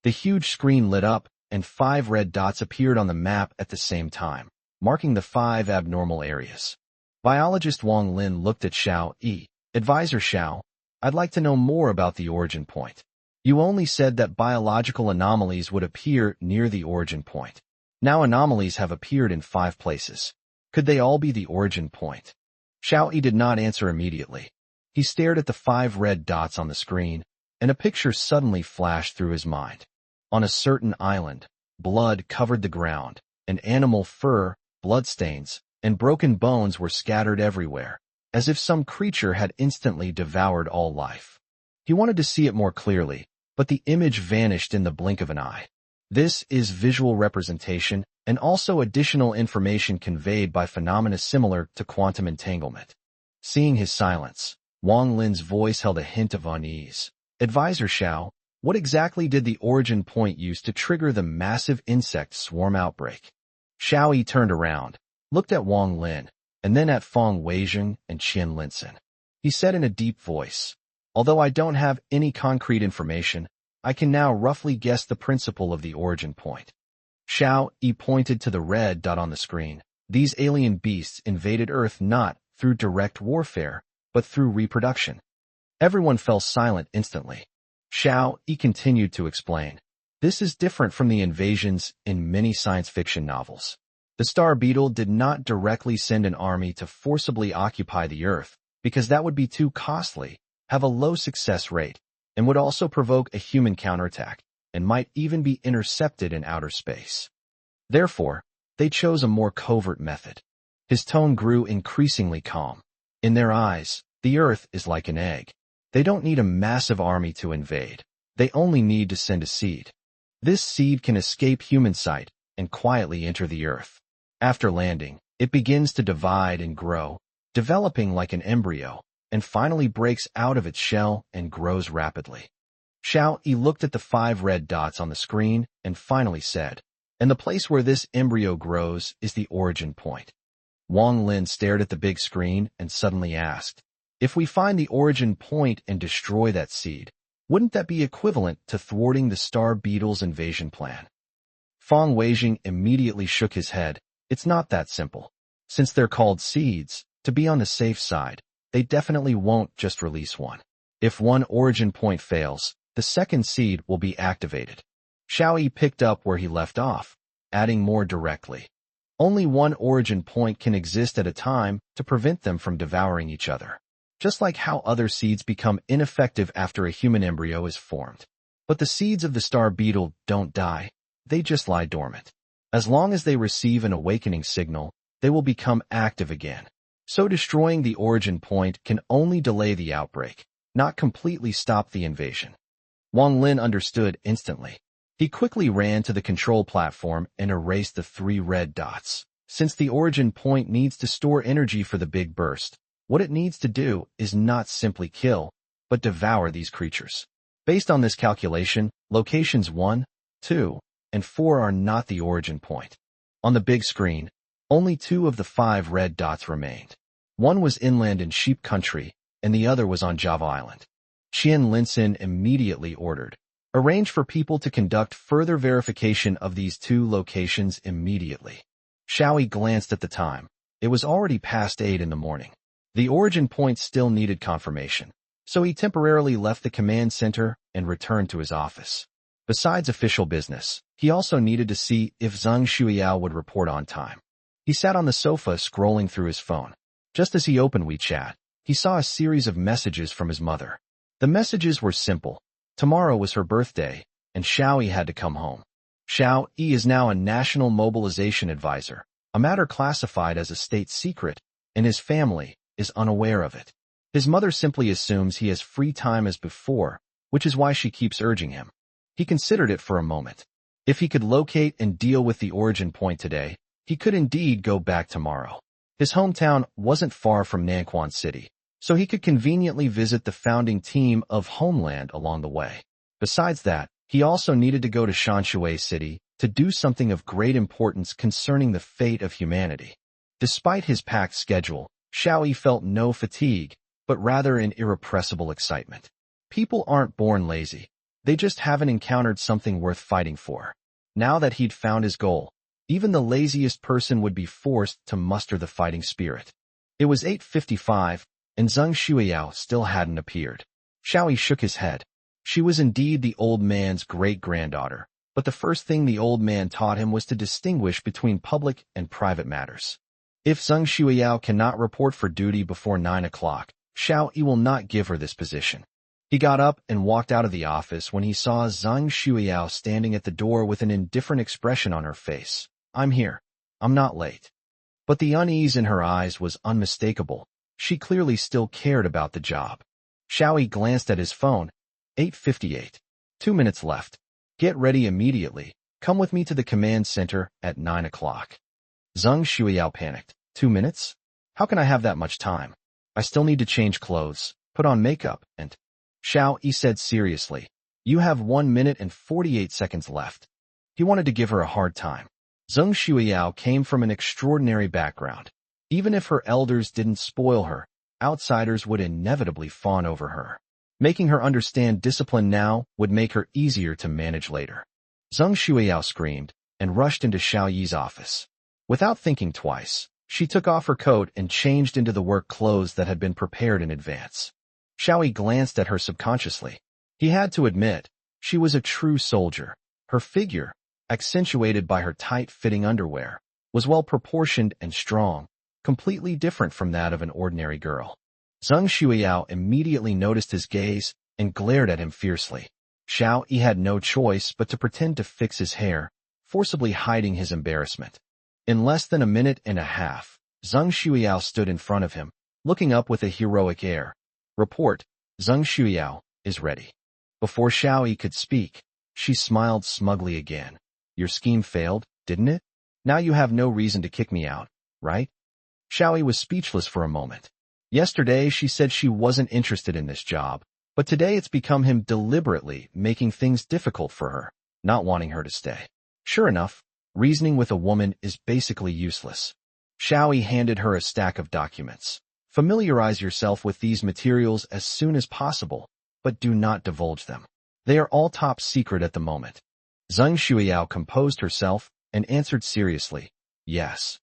The huge screen lit up, and 5 red dots appeared on the map at the same time, marking the 5 abnormal areas. Biologist Wang Lin looked at Xiao Yi. Advisor Xiao, I'd like to know more about the origin point. You only said that biological anomalies would appear near the origin point. Now anomalies have appeared in 5 places. Could they all be the origin point? Xiao Yi did not answer immediately. He stared at the 5 red dots on the screen, and a picture suddenly flashed through his mind. On a certain island, blood covered the ground, and animal fur, bloodstains, and broken bones were scattered everywhere, as if some creature had instantly devoured all life. He wanted to see it more clearly, but the image vanished in the blink of an eye. This is visual representation and also additional information conveyed by phenomena similar to quantum entanglement. Seeing his silence, Wang Lin's voice held a hint of unease. Advisor Xiao, what exactly did the origin point use to trigger the massive insect swarm outbreak? Xiao Yi turned around, looked at Wang Lin, and then at Feng Weizheng and Qian Linsen. He said in a deep voice, although I don't have any concrete information, I can now roughly guess the principle of the origin point. Xiao Yi pointed to the red dot on the screen. These alien beasts invaded Earth not through direct warfare, but through reproduction. Everyone fell silent instantly. Xiao Yi continued to explain. This is different from the invasions in many science fiction novels. The Star Beetle did not directly send an army to forcibly occupy the Earth, because that would be too costly, have a low success rate, and would also provoke a human counterattack, and might even be intercepted in outer space. Therefore, they chose a more covert method. His tone grew increasingly calm. In their eyes, the Earth is like an egg. They don't need a massive army to invade. They only need to send a seed. This seed can escape human sight and quietly enter the Earth. After landing, it begins to divide and grow, developing like an embryo, and finally breaks out of its shell and grows rapidly. Xiao Yi looked at the 5 red dots on the screen and finally said, and the place where this embryo grows is the origin point. Wang Lin stared at the big screen and suddenly asked, if we find the origin point and destroy that seed, wouldn't that be equivalent to thwarting the Star Beetle's invasion plan? Feng Weizheng immediately shook his head. It's not that simple. Since they're called seeds, to be on the safe side, they definitely won't just release one. If one origin point fails, the second seed will be activated. Xiao Yi picked up where he left off, adding more directly. Only one origin point can exist at a time to prevent them from devouring each other. Just like how other seeds become ineffective after a human embryo is formed. But the seeds of the Star Beetle don't die, they just lie dormant. As long as they receive an awakening signal, they will become active again. So destroying the origin point can only delay the outbreak, not completely stop the invasion. Wang Lin understood instantly. He quickly ran to the control platform and erased the 3 red dots. Since the origin point needs to store energy for the big burst, what it needs to do is not simply kill, but devour these creatures. Based on this calculation, locations 1, 2, and 4 are not the origin point. On the big screen, only 2 of the 5 red dots remained. One was inland in Sheep Country, and the other was on Java Island. Qian Linsen immediately ordered, arrange for people to conduct further verification of these 2 locations immediately. Xiao Yi glanced at the time. It was already past 8 in the morning. The origin point still needed confirmation, so he temporarily left the command center and returned to his office. Besides official business, he also needed to see if Zhang Shuiyao would report on time. He sat on the sofa scrolling through his phone. Just as he opened WeChat, he saw a series of messages from his mother. The messages were simple. Tomorrow was her birthday, and Xiao Yi had to come home. Xiao Yi is now a national mobilization advisor, a matter classified as a state secret, and his family is unaware of it. His mother simply assumes he has free time as before, which is why she keeps urging him. He considered it for a moment. If he could locate and deal with the origin point today, he could indeed go back tomorrow. His hometown wasn't far from Nanquan City, so he could conveniently visit the founding team of Homeland along the way. Besides that, he also needed to go to Shanshui City to do something of great importance concerning the fate of humanity. Despite his packed schedule, Xiao Yi felt no fatigue, but rather an irrepressible excitement. People aren't born lazy. They just haven't encountered something worth fighting for. Now that he'd found his goal, even the laziest person would be forced to muster the fighting spirit. It was 8:55, and Zhang Shuiyao still hadn't appeared. Xiao Yi shook his head. She was indeed the old man's great-granddaughter, but the first thing the old man taught him was to distinguish between public and private matters. If Zhang Shuiyao cannot report for duty before 9 o'clock, Xiao Yi will not give her this position. He got up and walked out of the office when he saw Zhang Shuiyao standing at the door with an indifferent expression on her face. I'm here. I'm not late. But the unease in her eyes was unmistakable. She clearly still cared about the job. Xiao Yi glanced at his phone. 8:58. 2 minutes left. Get ready immediately. Come with me to the command center at 9 o'clock. Zheng Shuiyao panicked. 2 minutes? How can I have that much time? I still need to change clothes, put on makeup, and... Xiao Yi said seriously. You have 1 minute and 48 seconds left. He wanted to give her a hard time. Zheng Shuiyao came from an extraordinary background. Even if her elders didn't spoil her, outsiders would inevitably fawn over her. Making her understand discipline now would make her easier to manage later. Zheng Shuiyao screamed and rushed into Xiao Yi's office. Without thinking twice, she took off her coat and changed into the work clothes that had been prepared in advance. Xiao Yi glanced at her subconsciously. He had to admit, she was a true soldier. Her figure, accentuated by her tight-fitting underwear, was well-proportioned and strong, completely different from that of an ordinary girl. Zheng Shuiyao immediately noticed his gaze and glared at him fiercely. Xiao Yi had no choice but to pretend to fix his hair, forcibly hiding his embarrassment. In less than a minute and a half, Zheng Shuiyao stood in front of him, looking up with a heroic air. Report, Zheng Shuiyao is ready. Before Xiao Yi could speak, she smiled smugly again. Your scheme failed, didn't it? Now you have no reason to kick me out, right? Xiao Yi was speechless for a moment. Yesterday she said she wasn't interested in this job, but today it's become him deliberately making things difficult for her, not wanting her to stay. Sure enough, reasoning with a woman is basically useless. Xiao Yi handed her a stack of documents. Familiarize yourself with these materials as soon as possible, but do not divulge them. They are all top secret at the moment. Zheng Shuiyao composed herself and answered seriously, yes.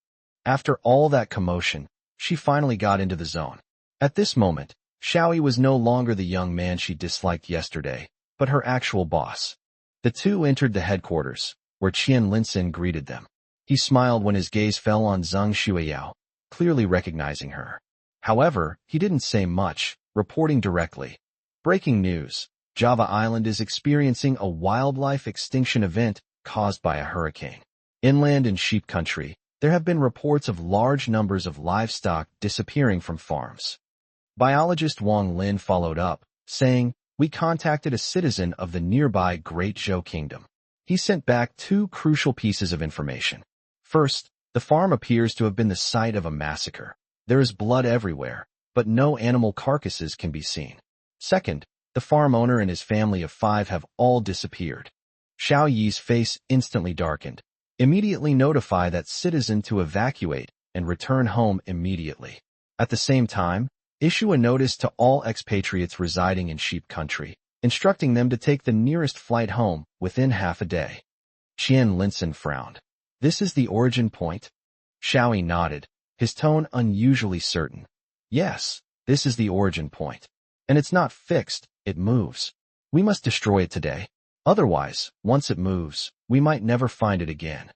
After all that commotion, she finally got into the zone. At this moment, Xiao Yi was no longer the young man she disliked yesterday, but her actual boss. The two entered the headquarters, where Qian Linsen greeted them. He smiled when his gaze fell on Zheng Shuiyao, clearly recognizing her. However, he didn't say much, reporting directly. Breaking news. Java Island is experiencing a wildlife extinction event caused by a hurricane. Inland in sheep country, there have been reports of large numbers of livestock disappearing from farms. Biologist Wang Lin followed up, saying, we contacted a citizen of the nearby Great Zhou Kingdom. He sent back 2 crucial pieces of information. First, the farm appears to have been the site of a massacre. There is blood everywhere, but no animal carcasses can be seen. Second, the farm owner and his family of 5 have all disappeared. Xiao Yi's face instantly darkened. Immediately notify that citizen to evacuate and return home immediately. At the same time, issue a notice to all expatriates residing in sheep country, instructing them to take the nearest flight home within half a day. Qian Linsen frowned. This is the origin point? Xiao Yi nodded, his tone unusually certain. Yes, this is the origin point. And it's not fixed, it moves. We must destroy it today. Otherwise, once it moves, we might never find it again.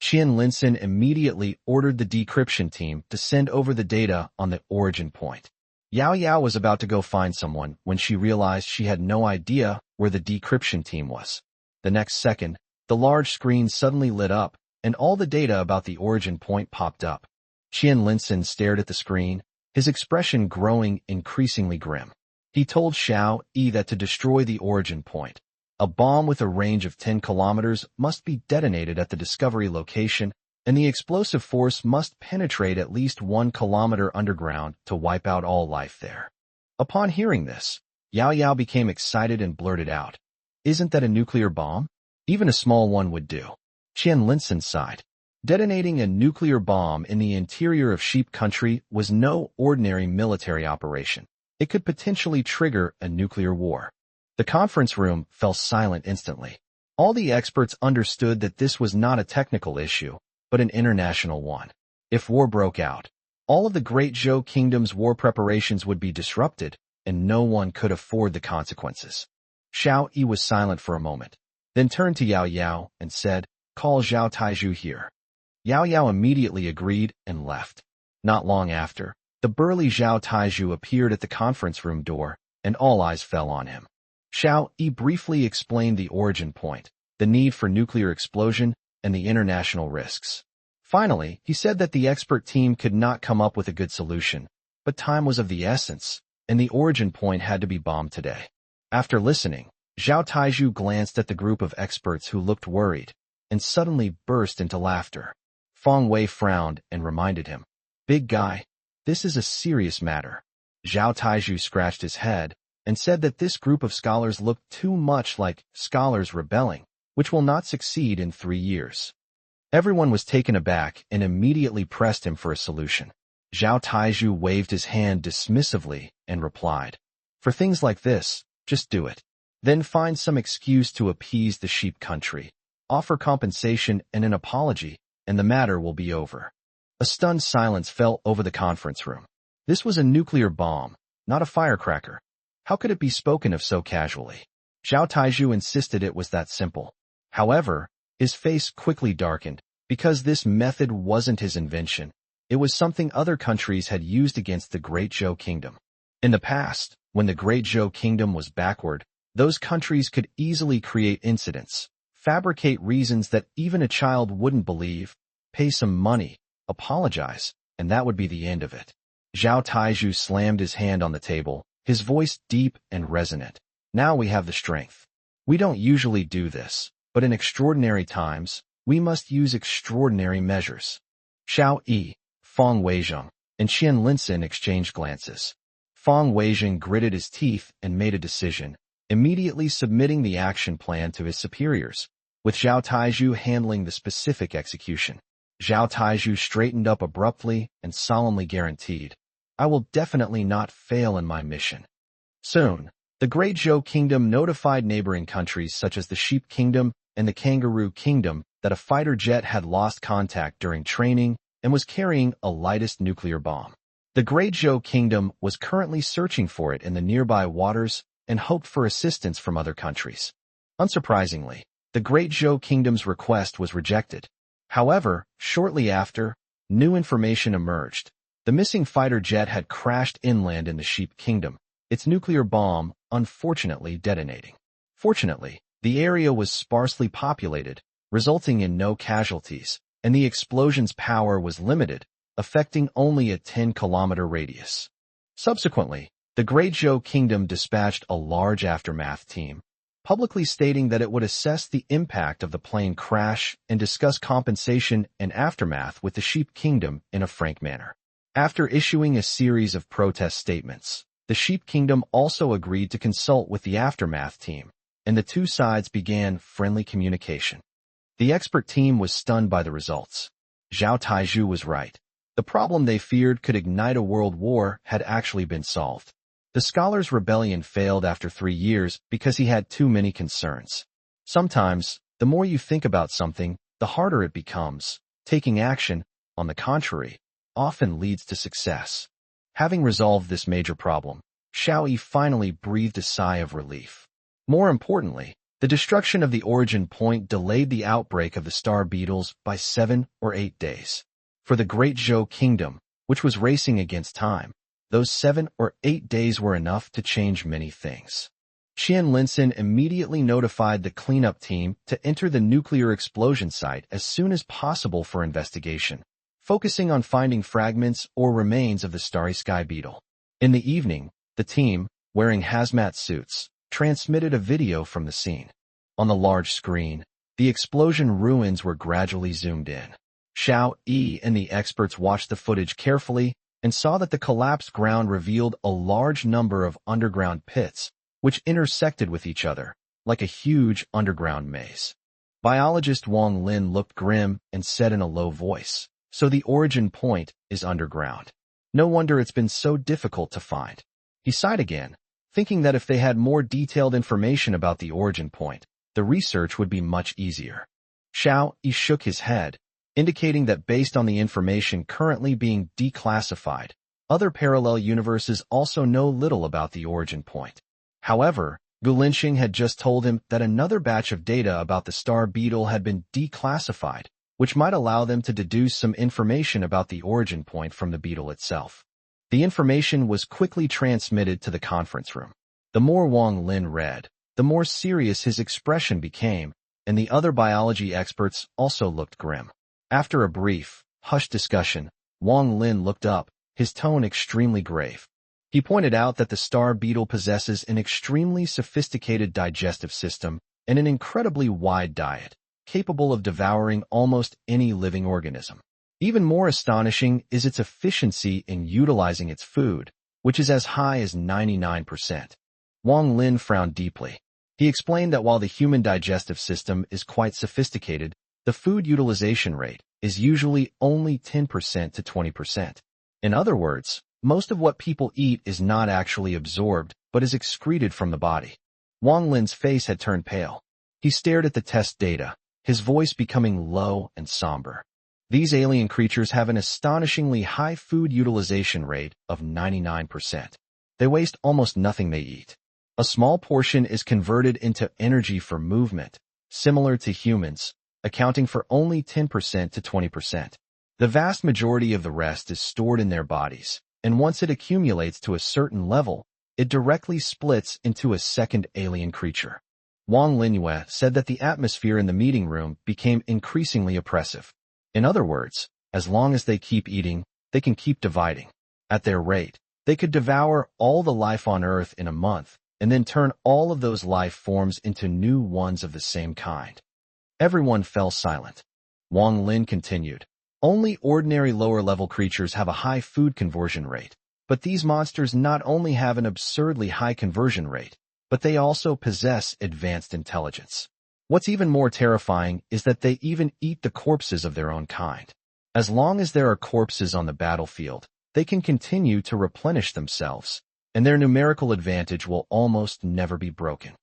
Qian Linsen immediately ordered the decryption team to send over the data on the origin point. Yao Yao was about to go find someone when she realized she had no idea where the decryption team was. The next second, the large screen suddenly lit up, and all the data about the origin point popped up. Qian Linsen stared at the screen, his expression growing increasingly grim. He told Xiao Yi that to destroy the origin point, a bomb with a range of 10 kilometers must be detonated at the discovery location, and the explosive force must penetrate at least 1 kilometer underground to wipe out all life there. Upon hearing this, Yao Yao became excited and blurted out, "Isn't that a nuclear bomb? Even a small one would do." Qian Linsen sighed. Detonating a nuclear bomb in the interior of sheep country was no ordinary military operation. It could potentially trigger a nuclear war. The conference room fell silent instantly. All the experts understood that this was not a technical issue, but an international one. If war broke out, all of the Great Zhou Kingdom's war preparations would be disrupted, and no one could afford the consequences. Xiao Yi was silent for a moment, then turned to Yao Yao and said, "Call Zhao Taizhu here." Yao Yao immediately agreed and left. Not long after, the burly Zhao Taizhu appeared at the conference room door, and all eyes fell on him. Xiao Yi briefly explained the origin point, the need for nuclear explosion, and the international risks. Finally, he said that the expert team could not come up with a good solution, but time was of the essence, and the origin point had to be bombed today. After listening, Zhao Taizhu glanced at the group of experts who looked worried, and suddenly burst into laughter. Feng Wei frowned and reminded him, "Big guy, this is a serious matter." Zhao Taizhu scratched his head and said that this group of scholars looked too much like scholars rebelling, which will not succeed in 3 years. Everyone was taken aback and immediately pressed him for a solution. Zhao Taizhu waved his hand dismissively and replied, "For things like this, just do it. Then find some excuse to appease the sheep country. Offer compensation and an apology, and the matter will be over." A stunned silence fell over the conference room. This was a nuclear bomb, not a firecracker. How could it be spoken of so casually? Zhao Taizhu insisted it was that simple. However, his face quickly darkened, because this method wasn't his invention. It was something other countries had used against the Great Zhou Kingdom. In the past, when the Great Zhou Kingdom was backward, those countries could easily create incidents, fabricate reasons that even a child wouldn't believe, pay some money, apologize, and that would be the end of it. Zhao Taizhu slammed his hand on the table, his voice deep and resonant. "Now we have the strength. We don't usually do this, but in extraordinary times, we must use extraordinary measures." Xiao Yi, Feng Weizheng, and Qian Linsin exchanged glances. Feng Weizheng gritted his teeth and made a decision, immediately submitting the action plan to his superiors, with Zhao Taizhu handling the specific execution. Zhao Taizhu straightened up abruptly and solemnly guaranteed, "I will definitely not fail in my mission." Soon, the Great Zhou Kingdom notified neighboring countries such as the Sheep Kingdom and the Kangaroo Kingdom that a fighter jet had lost contact during training and was carrying a lightest nuclear bomb. The Great Zhou Kingdom was currently searching for it in the nearby waters and hoped for assistance from other countries. Unsurprisingly, the Great Zhou Kingdom's request was rejected. However, shortly after, new information emerged. The missing fighter jet had crashed inland in the Sheep Kingdom, its nuclear bomb unfortunately detonating. Fortunately, the area was sparsely populated, resulting in no casualties, and the explosion's power was limited, affecting only a 10-kilometer radius. Subsequently, the Great Zhou Kingdom dispatched a large aftermath team, publicly stating that it would assess the impact of the plane crash and discuss compensation and aftermath with the Sheep Kingdom in a frank manner. After issuing a series of protest statements, the Sheep Kingdom also agreed to consult with the aftermath team, and the two sides began friendly communication. The expert team was stunned by the results. Zhao Taizhu was right. The problem they feared could ignite a world war had actually been solved. The scholar's rebellion failed after 3 years because he had too many concerns. Sometimes, the more you think about something, the harder it becomes. Taking action, on the contrary, often leads to success. Having resolved this major problem, Xiao Yi finally breathed a sigh of relief. More importantly, the destruction of the origin point delayed the outbreak of the star beetles by 7 or 8 days. For the Great Zhou Kingdom, which was racing against time, those 7 or 8 days were enough to change many things. Qian Linsin immediately notified the cleanup team to enter the nuclear explosion site as soon as possible for investigation, focusing on finding fragments or remains of the starry sky beetle. In the evening, the team, wearing hazmat suits, transmitted a video from the scene. On the large screen, the explosion ruins were gradually zoomed in. Xiao Yi and the experts watched the footage carefully and saw that the collapsed ground revealed a large number of underground pits, which intersected with each other, like a huge underground maze. Biologist Wang Lin looked grim and said in a low voice, "So the origin point is underground. No wonder it's been so difficult to find." He sighed again, thinking that if they had more detailed information about the origin point, the research would be much easier. Xiao Yi shook his head, indicating that based on the information currently being declassified, other parallel universes also know little about the origin point. However, Gulinxing had just told him that another batch of data about the star beetle had been declassified, which might allow them to deduce some information about the origin point from the beetle itself. The information was quickly transmitted to the conference room. The more Wang Lin read, the more serious his expression became, and the other biology experts also looked grim. After a brief, hushed discussion, Wang Lin looked up his tone extremely grave. He pointed out that the star beetle possesses an extremely sophisticated digestive system and an incredibly wide diet, capable of devouring almost any living organism. Even more astonishing is its efficiency in utilizing its food, which is as high as 99%. Wang Lin frowned deeply. He explained that while the human digestive system is quite sophisticated, the food utilization rate is usually only 10% to 20%. In other words, most of what people eat is not actually absorbed, but is excreted from the body. Wang Lin's face had turned pale. He stared at the test data, his voice becoming low and somber. These alien creatures have an astonishingly high food utilization rate of 99%. They waste almost nothing they eat. A small portion is converted into energy for movement, similar to humans, accounting for only 10% to 20%. The vast majority of the rest is stored in their bodies, and once it accumulates to a certain level, it directly splits into a second alien creature. Wang Linyue said that the atmosphere in the meeting room became increasingly oppressive. In other words, as long as they keep eating, they can keep dividing. At their rate, they could devour all the life on Earth in a month, and then turn all of those life forms into new ones of the same kind. Everyone fell silent. Wang Lin continued. Only ordinary lower-level creatures have a high food conversion rate, but these monsters not only have an absurdly high conversion rate, but they also possess advanced intelligence. What's even more terrifying is that they even eat the corpses of their own kind. As long as there are corpses on the battlefield, they can continue to replenish themselves, and their numerical advantage will almost never be broken.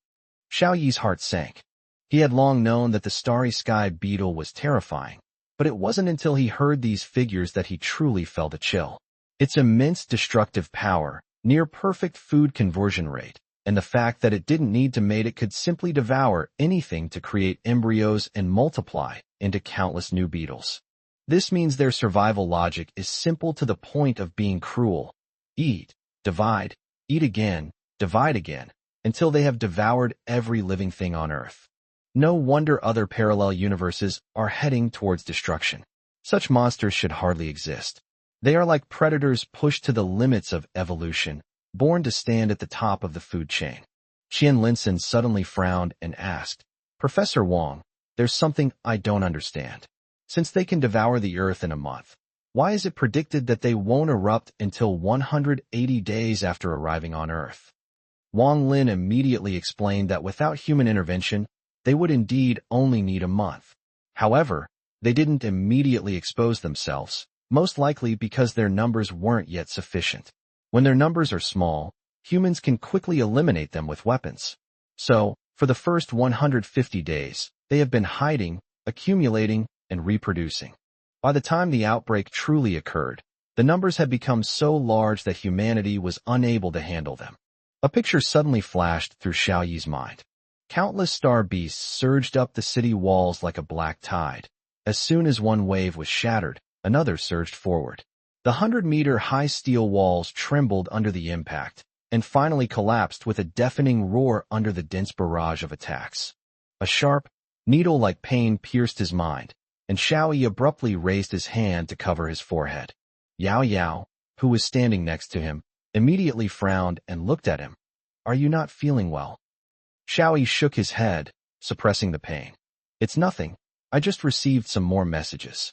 Xiao Yi's heart sank. He had long known that the starry sky beetle was terrifying, but it wasn't until he heard these figures that he truly felt a chill. Its immense destructive power, near-perfect food conversion rate, and the fact that it didn't need to mate, it could simply devour anything to create embryos and multiply into countless new beetles. This means their survival logic is simple to the point of being cruel. Eat, divide, eat again, divide again, until they have devoured every living thing on Earth. No wonder other parallel universes are heading towards destruction. Such monsters should hardly exist. They are like predators pushed to the limits of evolution, born to stand at the top of the food chain. Qian Linson suddenly frowned and asked, Professor Wang, there's something I don't understand. Since they can devour the Earth in a month, why is it predicted that they won't erupt until 180 days after arriving on Earth? Wang Lin immediately explained that without human intervention, they would indeed only need a month. However, they didn't immediately expose themselves, most likely because their numbers weren't yet sufficient. When their numbers are small, humans can quickly eliminate them with weapons. So, for the first 150 days, they have been hiding, accumulating, and reproducing. By the time the outbreak truly occurred, the numbers had become so large that humanity was unable to handle them. A picture suddenly flashed through Xiao Yi's mind. Countless star beasts surged up the city walls like a black tide. As soon as one wave was shattered, another surged forward. The 100-meter-high steel walls trembled under the impact, and finally collapsed with a deafening roar under the dense barrage of attacks. A sharp, needle-like pain pierced his mind, and Xiao Yi abruptly raised his hand to cover his forehead. Yao Yao, who was standing next to him, immediately frowned and looked at him. Are you not feeling well? Xiao Yi shook his head, suppressing the pain. It's nothing. I just received some more messages.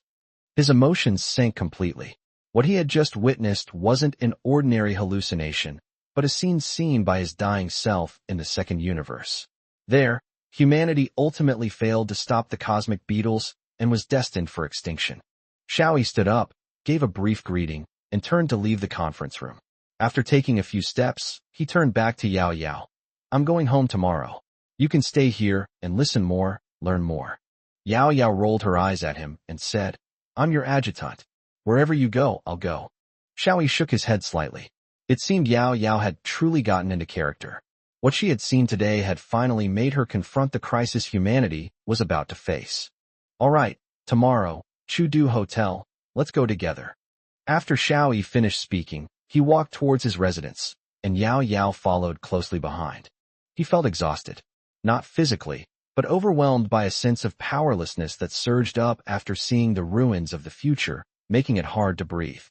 His emotions sank completely. What he had just witnessed wasn't an ordinary hallucination, but a scene seen by his dying self in the second universe. There, humanity ultimately failed to stop the cosmic beetles and was destined for extinction. Xiao Yi stood up, gave a brief greeting, and turned to leave the conference room. After taking a few steps, he turned back to Yao Yao. I'm going home tomorrow. You can stay here and listen more, learn more. Yao Yao rolled her eyes at him and said, I'm your adjutant. Wherever you go, I'll go. Xiao Yi shook his head slightly. It seemed Yao Yao had truly gotten into character. What she had seen today had finally made her confront the crisis humanity was about to face. All right, tomorrow, Chudu Hotel, let's go together. After Xiao Yi finished speaking, he walked towards his residence, and Yao Yao followed closely behind. He felt exhausted, not physically, but overwhelmed by a sense of powerlessness that surged up after seeing the ruins of the future, making it hard to breathe.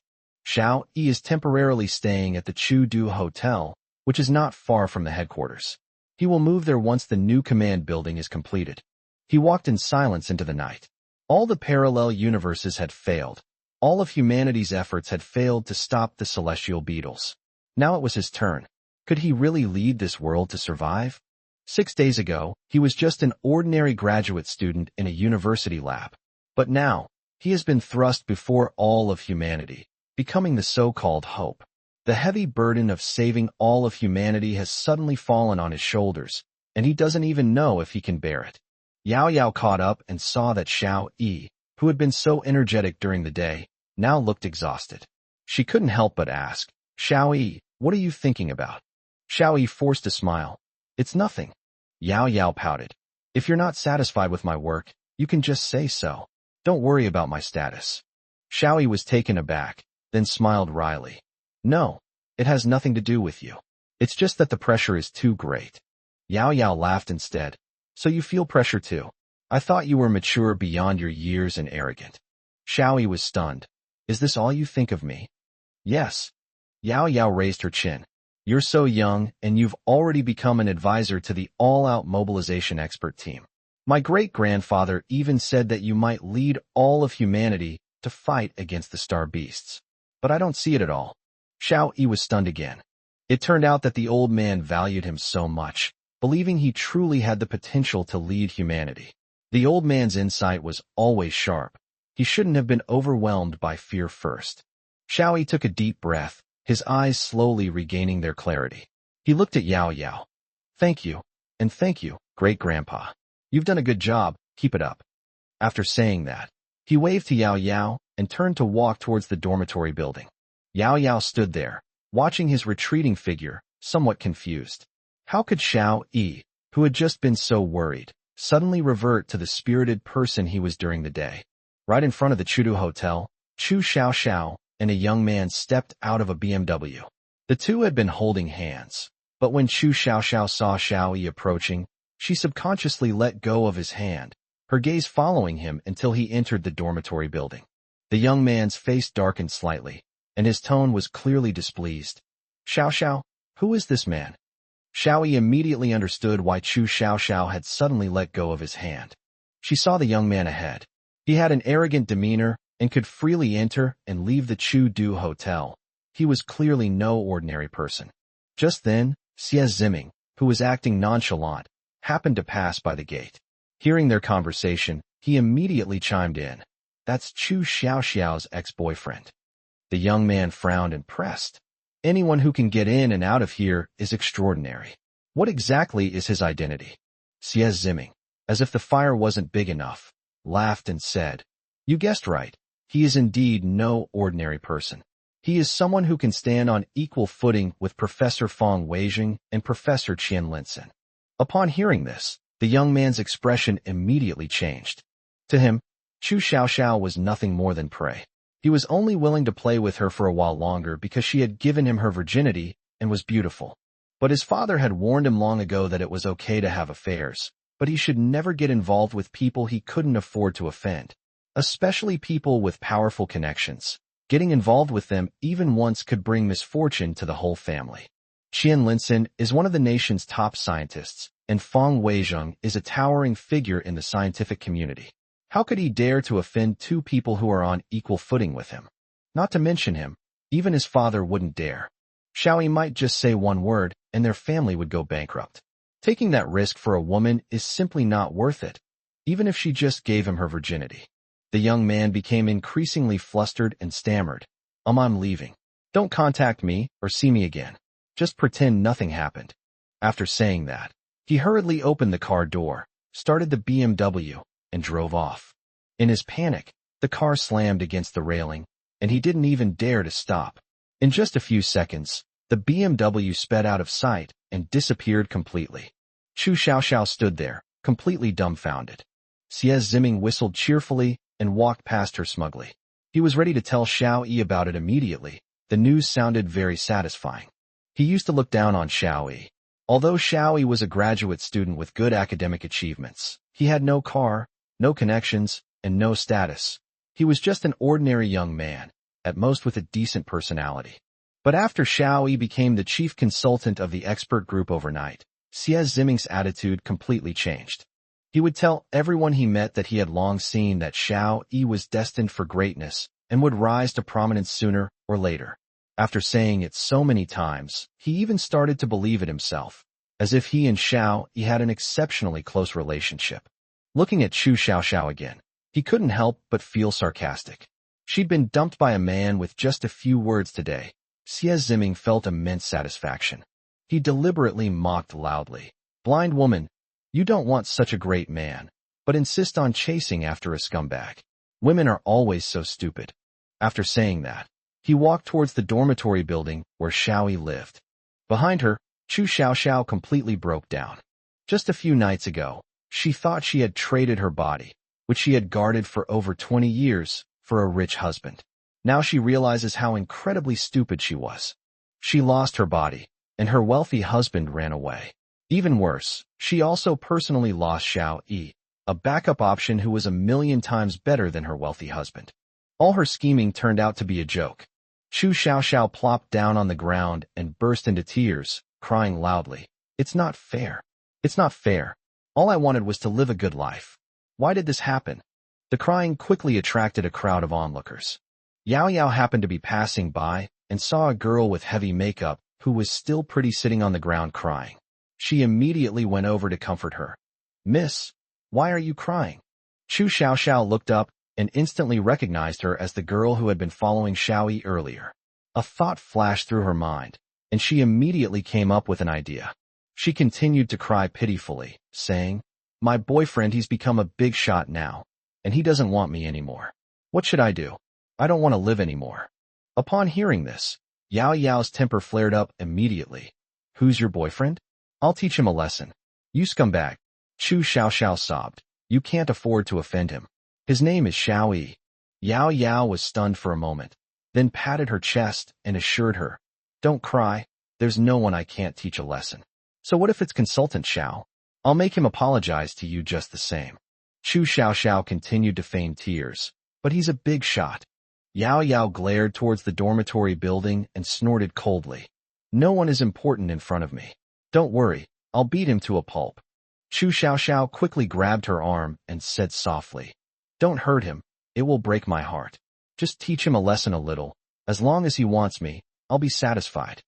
Xiao Yi is temporarily staying at the Chu-Du Hotel, which is not far from the headquarters. He will move there once the new command building is completed. He walked in silence into the night. All the parallel universes had failed. All of humanity's efforts had failed to stop the celestial beetles. Now it was his turn. Could he really lead this world to survive? 6 days ago, he was just an ordinary graduate student in a university lab. But now, he has been thrust before all of humanity, becoming the so-called hope. The heavy burden of saving all of humanity has suddenly fallen on his shoulders, and he doesn't even know if he can bear it. Yao caught up and saw that Xiao Yi, who had been so energetic during the day, now looked exhausted. She couldn't help but ask, "Xiao Yi, what are you thinking about?" Xiao Yi forced a smile. "It's nothing." Yao pouted. "If you're not satisfied with my work, you can just say so. Don't worry about my status." Xiao Yi was taken aback, then smiled wryly. "No, it has nothing to do with you. It's just that the pressure is too great." Yao laughed instead. "So you feel pressure too? I thought you were mature beyond your years and arrogant." Xiao Yi was stunned. "Is this all you think of me?" "Yes." Yao raised her chin. "You're so young, and you've already become an advisor to the all-out mobilization expert team. My great-grandfather even said that you might lead all of humanity to fight against the star beasts. But I don't see it at all." Xiao Yi was stunned again. It turned out that the old man valued him so much, believing he truly had the potential to lead humanity. The old man's insight was always sharp. He shouldn't have been overwhelmed by fear first. Xiao Yi took a deep breath, his eyes slowly regaining their clarity. He looked at Yao. "Thank you, and thank you, great-grandpa. You've done a good job, keep it up." After saying that, he waved to Yao and turned to walk towards the dormitory building. Yao stood there, watching his retreating figure, somewhat confused. How could Xiao Yi, who had just been so worried, suddenly revert to the spirited person he was during the day? Right in front of the Chu-Du Hotel, Chu Xiao and a young man stepped out of a BMW. The two had been holding hands, but when Chu Xiao saw Xiao Yi approaching, she subconsciously let go of his hand, her gaze following him until he entered the dormitory building. The young man's face darkened slightly, and his tone was clearly displeased. Xiao, who is this man?" Xiao Yi immediately understood why Chu Xiao had suddenly let go of his hand. She saw the young man ahead. He had an arrogant demeanor and could freely enter and leave the Chu-Du Hotel. He was clearly no ordinary person. Just then, Xie Ziming, who was acting nonchalant, happened to pass by the gate. Hearing their conversation, he immediately chimed in. "That's Chu Xiao's ex-boyfriend." The young man frowned and pressed. "Anyone who can get in and out of here is extraordinary. What exactly is his identity?" Xie Ziming, as if the fire wasn't big enough, laughed and said, "You guessed right. He is indeed no ordinary person. He is someone who can stand on equal footing with Professor Fang Weijing and Professor Qian Linsen." Upon hearing this, the young man's expression immediately changed. To him, Chu Xiao was nothing more than prey. He was only willing to play with her for a while longer because she had given him her virginity and was beautiful. But his father had warned him long ago that it was okay to have affairs, but he should never get involved with people he couldn't afford to offend, especially people with powerful connections. Getting involved with them even once could bring misfortune to the whole family. Qian Linsen is one of the nation's top scientists, and Fang Weijing is a towering figure in the scientific community. How could he dare to offend two people who are on equal footing with him? Not to mention him, even his father wouldn't dare. Xiao Yi might just say one word, and their family would go bankrupt. Taking that risk for a woman is simply not worth it, even if she just gave him her virginity. The young man became increasingly flustered and stammered. I'm leaving. Don't contact me or see me again. Just pretend nothing happened." After saying that, he hurriedly opened the car door, started the BMW, and drove off. In his panic, the car slammed against the railing, and he didn't even dare to stop. In just a few seconds, the BMW sped out of sight and disappeared completely. Chu Xiao stood there, completely dumbfounded. Xie Ziming whistled cheerfully and walked past her smugly. He was ready to tell Xiao Yi about it immediately. The news sounded very satisfying. He used to look down on Xiao Yi. Although Xiao Yi was a graduate student with good academic achievements, he had no car, no connections, and no status. He was just an ordinary young man, at most with a decent personality. But after Xiao Yi became the chief consultant of the expert group overnight, Xie Ziming's attitude completely changed. He would tell everyone he met that he had long seen that Xiao Yi was destined for greatness and would rise to prominence sooner or later. After saying it so many times, he even started to believe it himself, as if he and Xiao Yi had an exceptionally close relationship. Looking at Chu Xiaoxiao again, he couldn't help but feel sarcastic. She'd been dumped by a man with just a few words today. Xie Ziming felt immense satisfaction. He deliberately mocked loudly. "Blind woman, you don't want such a great man, but insist on chasing after a scumbag. Women are always so stupid." After saying that, he walked towards the dormitory building where Xiao Yi lived. Behind her, Chu Xiaoxiao completely broke down. Just a few nights ago, she thought she had traded her body, which she had guarded for over 20 years, for a rich husband. Now she realizes how incredibly stupid she was. She lost her body, and her wealthy husband ran away. Even worse, she also personally lost Xiao Yi, a backup option who was a million times better than her wealthy husband. All her scheming turned out to be a joke. Chu Xiaoxiao plopped down on the ground and burst into tears, crying loudly. "It's not fair. It's not fair. All I wanted was to live a good life. Why did this happen?" The crying quickly attracted a crowd of onlookers. Yao Yao happened to be passing by and saw a girl with heavy makeup who was still pretty sitting on the ground crying. She immediately went over to comfort her. "Miss, why are you crying?" Chu Xiaoxiao looked up and instantly recognized her as the girl who had been following Xiao Yi earlier. A thought flashed through her mind, and she immediately came up with an idea. She continued to cry pitifully, saying, "My boyfriend, he's become a big shot now, and he doesn't want me anymore. What should I do? I don't want to live anymore." Upon hearing this, Yao Yao's temper flared up immediately. "Who's your boyfriend? I'll teach him a lesson. You scumbag." Chu Xiaoxiao sobbed. "You can't afford to offend him. His name is Xiao Yi." Yao Yao was stunned for a moment, then patted her chest and assured her, "Don't cry. There's no one I can't teach a lesson. So what if it's Consultant Xiao? I'll make him apologize to you just the same." Chu Xiaoxiao continued to feign tears, "But he's a big shot." Yao Yao glared towards the dormitory building and snorted coldly. "No one is important in front of me. Don't worry, I'll beat him to a pulp." Chu Xiaoxiao quickly grabbed her arm and said softly, "Don't hurt him, it will break my heart. Just teach him a lesson a little. As long as he wants me, I'll be satisfied."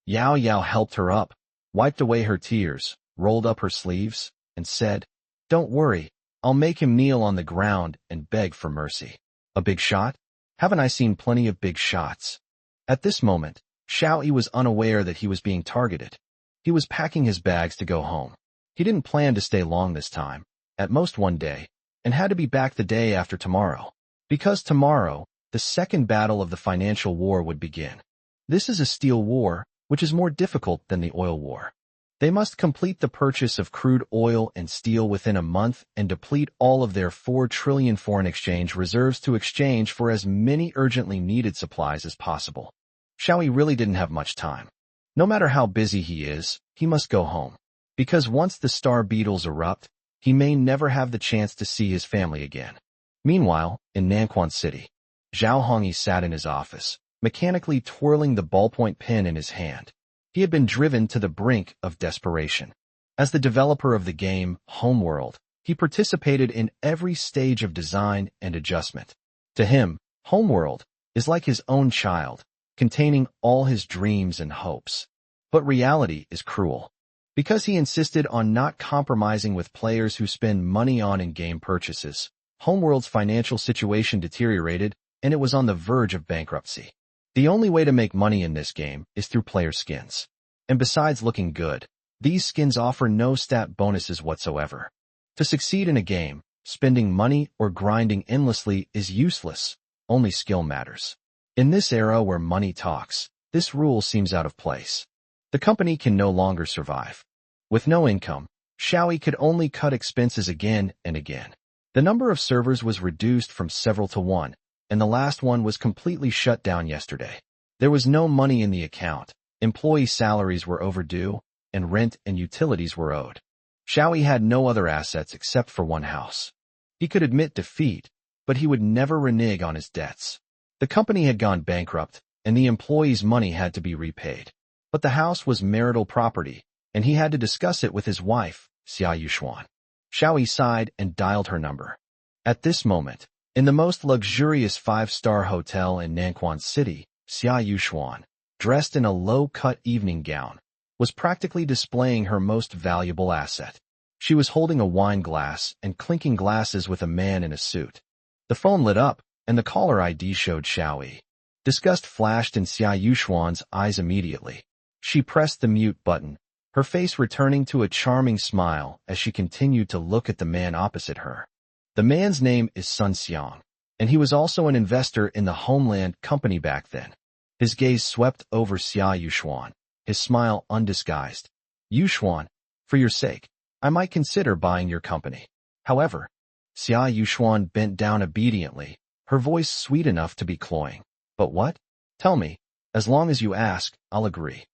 Yao Yao helped her up, wiped away her tears, rolled up her sleeves, and said, "Don't worry, I'll make him kneel on the ground and beg for mercy." A big shot? Haven't I seen plenty of big shots? At this moment, Xiao Yi was unaware that he was being targeted. He was packing his bags to go home. He didn't plan to stay long this time, at most one day, and had to be back the day after tomorrow. Because tomorrow, the second battle of the financial war would begin. This is a steel war, which is more difficult than the oil war. They must complete the purchase of crude oil and steel within a month and deplete all of their 4 trillion foreign exchange reserves to exchange for as many urgently needed supplies as possible. Xiao Yi really didn't have much time. No matter how busy he is, he must go home. Because once the star beetles erupt, he may never have the chance to see his family again. Meanwhile, in Nanquan City, Zhao Hongyi sat in his office, mechanically twirling the ballpoint pen in his hand. He had been driven to the brink of desperation. As the developer of the game, Homeworld, he participated in every stage of design and adjustment. To him, Homeworld is like his own child, containing all his dreams and hopes. But reality is cruel. Because he insisted on not compromising with players who spend money on in-game purchases, Homeworld's financial situation deteriorated, and it was on the verge of bankruptcy. The only way to make money in this game is through player skins. And besides looking good, these skins offer no stat bonuses whatsoever. To succeed in a game, spending money or grinding endlessly is useless, only skill matters. In this era where money talks, this rule seems out of place. The company can no longer survive. With no income, Xiao Yi could only cut expenses again and again. The number of servers was reduced from several to one, and the last one was completely shut down yesterday. There was no money in the account, employee salaries were overdue, and rent and utilities were owed. Xiao Yi had no other assets except for one house. He could admit defeat, but he would never renege on his debts. The company had gone bankrupt, and the employees' money had to be repaid. But the house was marital property, and he had to discuss it with his wife, Xiao Yi. Xiao Yi sighed and dialed her number. At this moment, in the most luxurious five-star hotel in Nanquan City, Xiao Yi, dressed in a low-cut evening gown, was practically displaying her most valuable asset. She was holding a wine glass and clinking glasses with a man in a suit. The phone lit up, and the caller ID showed Xiao Yi. Disgust flashed in Xiao Yuxuan's eyes immediately. She pressed the mute button, her face returning to a charming smile as she continued to look at the man opposite her. The man's name is Sun Xiang, and he was also an investor in the Homeland company back then. His gaze swept over Xiao Yuxuan, his smile undisguised. Yuxuan, for your sake, I might consider buying your company. However, Xiao Yuxuan bent down obediently, her voice sweet enough to be cloying. But what? Tell me. As long as you ask, I'll agree.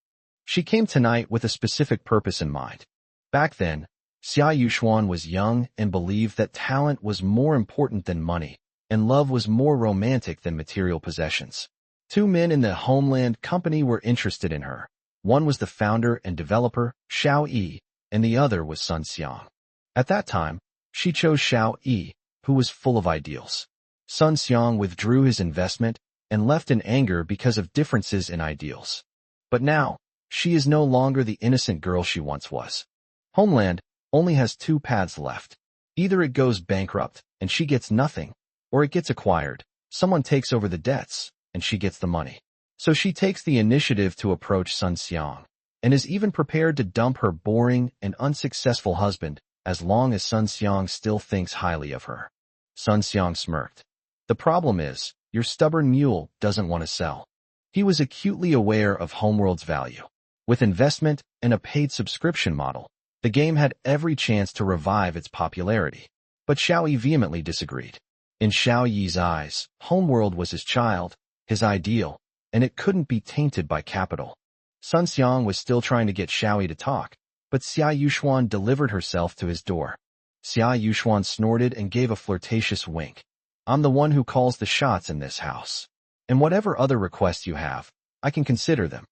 She came tonight with a specific purpose in mind. Back then, Xiao Yuxuan was young and believed that talent was more important than money, and love was more romantic than material possessions. Two men in the Homeland company were interested in her. One was the founder and developer, Xiao Yi, and the other was Sun Xiang. At that time, she chose Xiao Yi, who was full of ideals. Sun Xiang withdrew his investment and left in anger because of differences in ideals. But now, she is no longer the innocent girl she once was. Homeland only has two paths left. Either it goes bankrupt and she gets nothing, or it gets acquired, someone takes over the debts, and she gets the money. So she takes the initiative to approach Sun Xiang, and is even prepared to dump her boring and unsuccessful husband as long as Sun Xiang still thinks highly of her. Sun Xiang smirked. The problem is, your stubborn mule doesn't want to sell. He was acutely aware of Homeworld's value. With investment and a paid subscription model, the game had every chance to revive its popularity. But Xiao Yi vehemently disagreed. In Xiao Yi's eyes, Homeworld was his child, his ideal, and it couldn't be tainted by capital. Sun Xiang was still trying to get Xiao Yi to talk, but Xiao Yuxuan delivered herself to his door. Xiao Yuxuan snorted and gave a flirtatious wink. I'm the one who calls the shots in this house. And whatever other requests you have, I can consider them.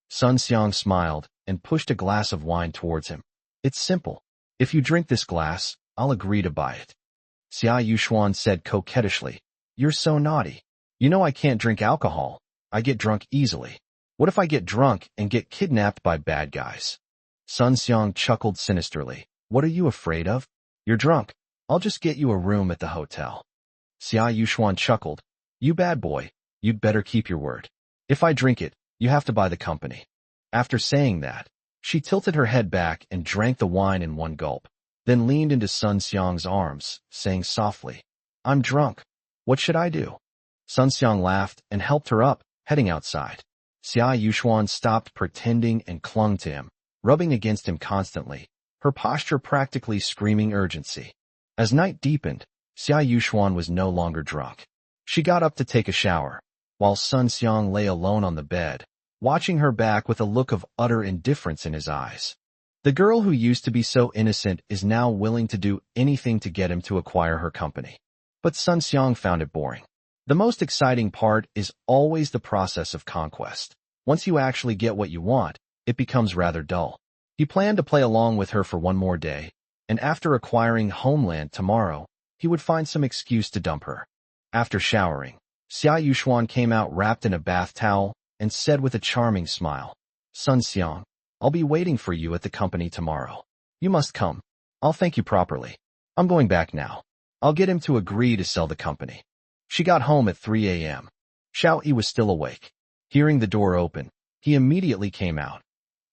Sun Xiang smiled and pushed a glass of wine towards him. It's simple. If you drink this glass, I'll agree to buy it. Xiao Yuxuan said coquettishly, You're so naughty. You know I can't drink alcohol. I get drunk easily. What if I get drunk and get kidnapped by bad guys? Sun Xiang chuckled sinisterly. What are you afraid of? You're drunk. I'll just get you a room at the hotel. Xiao Yuxuan chuckled. You bad boy. You'd better keep your word. If I drink it, you have to buy the company. After saying that, she tilted her head back and drank the wine in one gulp, then leaned into Sun Xiang's arms, saying softly, I'm drunk. What should I do? Sun Xiang laughed and helped her up, heading outside. Xiao Yuxuan stopped pretending and clung to him, rubbing against him constantly, her posture practically screaming urgency. As night deepened, Xiao Yuxuan was no longer drunk. She got up to take a shower, while Sun Xiang lay alone on the bed, watching her back with a look of utter indifference in his eyes. The girl who used to be so innocent is now willing to do anything to get him to acquire her company. But Sun Xiang found it boring. The most exciting part is always the process of conquest. Once you actually get what you want, it becomes rather dull. He planned to play along with her for one more day, and after acquiring Homeland tomorrow, he would find some excuse to dump her. After showering, Xiao Yuxuan came out wrapped in a bath towel and said with a charming smile, Sun Xiang, I'll be waiting for you at the company tomorrow. You must come. I'll thank you properly. I'm going back now. I'll get him to agree to sell the company. She got home at 3 a.m. Xiao Yi was still awake. Hearing the door open, he immediately came out.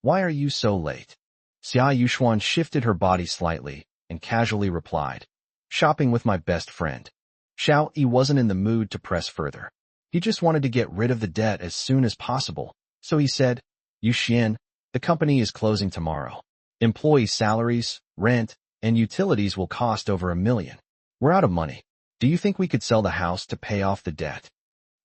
Why are you so late? Xiao Yuxuan shifted her body slightly and casually replied, Shopping with my best friend. Xiao Yi wasn't in the mood to press further. He just wanted to get rid of the debt as soon as possible, so he said, Yu Xian, the company is closing tomorrow. Employee salaries, rent, and utilities will cost over $1 million. We're out of money. Do you think we could sell the house to pay off the debt?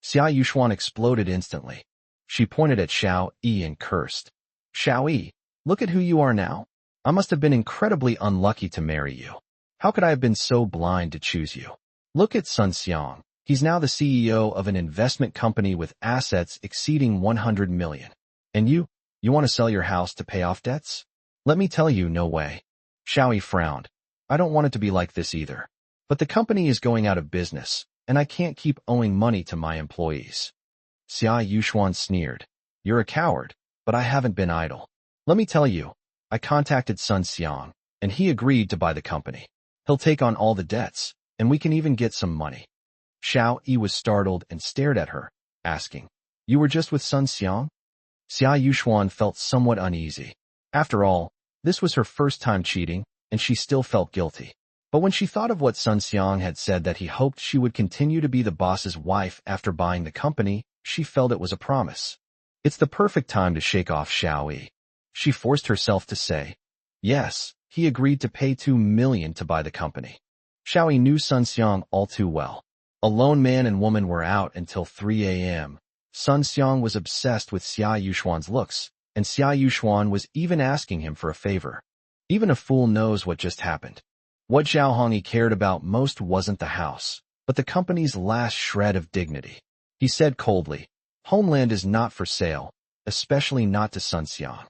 Xiao Yuxuan exploded instantly. She pointed at Xiao Yi and cursed. Xiao Yi, look at who you are now. I must have been incredibly unlucky to marry you. How could I have been so blind to choose you? Look at Sun Xiang. He's now the CEO of an investment company with assets exceeding 100 million. And you want to sell your house to pay off debts? Let me tell you, no way. Xiao Yi frowned. I don't want it to be like this either. But the company is going out of business, and I can't keep owing money to my employees. Xia Yuxuan sneered. You're a coward, but I haven't been idle. Let me tell you, I contacted Sun Xiang, and he agreed to buy the company. He'll take on all the debts, and we can even get some money. Xiao Yi was startled and stared at her, asking, You were just with Sun Xiang? Xia Yuxuan felt somewhat uneasy. After all, this was her first time cheating, and she still felt guilty. But when she thought of what Sun Xiang had said that he hoped she would continue to be the boss's wife after buying the company, she felt it was a promise. It's the perfect time to shake off Xiao Yi. She forced herself to say, yes, he agreed to pay 2 million to buy the company. Xiao Yi knew Sun Xiang all too well. A lone man and woman were out until 3 a.m. Sun Xiang was obsessed with Xia Yuxuan's looks, and Xia Yuxuan was even asking him for a favor. Even a fool knows what just happened. What Zhao Hongyi cared about most wasn't the house, but the company's last shred of dignity. He said coldly, Homeland is not for sale, especially not to Sun Xiang.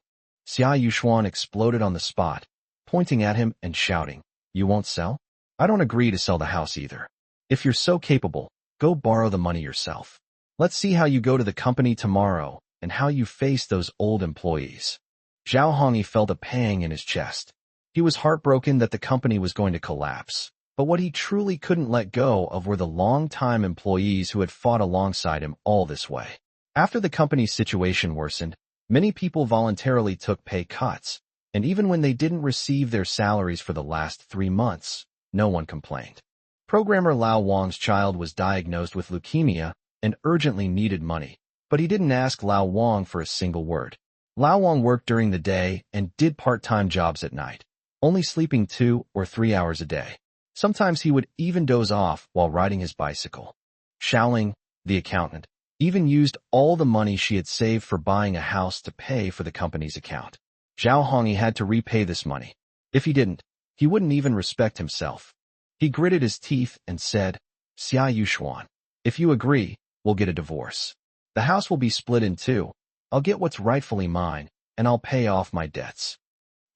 Xia Yuxuan exploded on the spot, pointing at him and shouting, You won't sell? I don't agree to sell the house either. If you're so capable, go borrow the money yourself. Let's see how you go to the company tomorrow and how you face those old employees. Zhao Hongyi felt a pang in his chest. He was heartbroken that the company was going to collapse, but what he truly couldn't let go of were the long-time employees who had fought alongside him all this way. After the company's situation worsened, many people voluntarily took pay cuts, and even when they didn't receive their salaries for the last 3 months, no one complained. Programmer Lao Wang's child was diagnosed with leukemia and urgently needed money, but he didn't ask Lao Wang for a single word. Lao Wang worked during the day and did part-time jobs at night, only sleeping 2 or 3 hours a day. Sometimes he would even doze off while riding his bicycle. Xiaoling, the accountant, even used all the money she had saved for buying a house to pay for the company's account. Zhao Hongyi had to repay this money. If he didn't, he wouldn't even respect himself. He gritted his teeth and said, Xia Yuxuan, if you agree, we'll get a divorce. The house will be split in 2. I'll get what's rightfully mine, and I'll pay off my debts.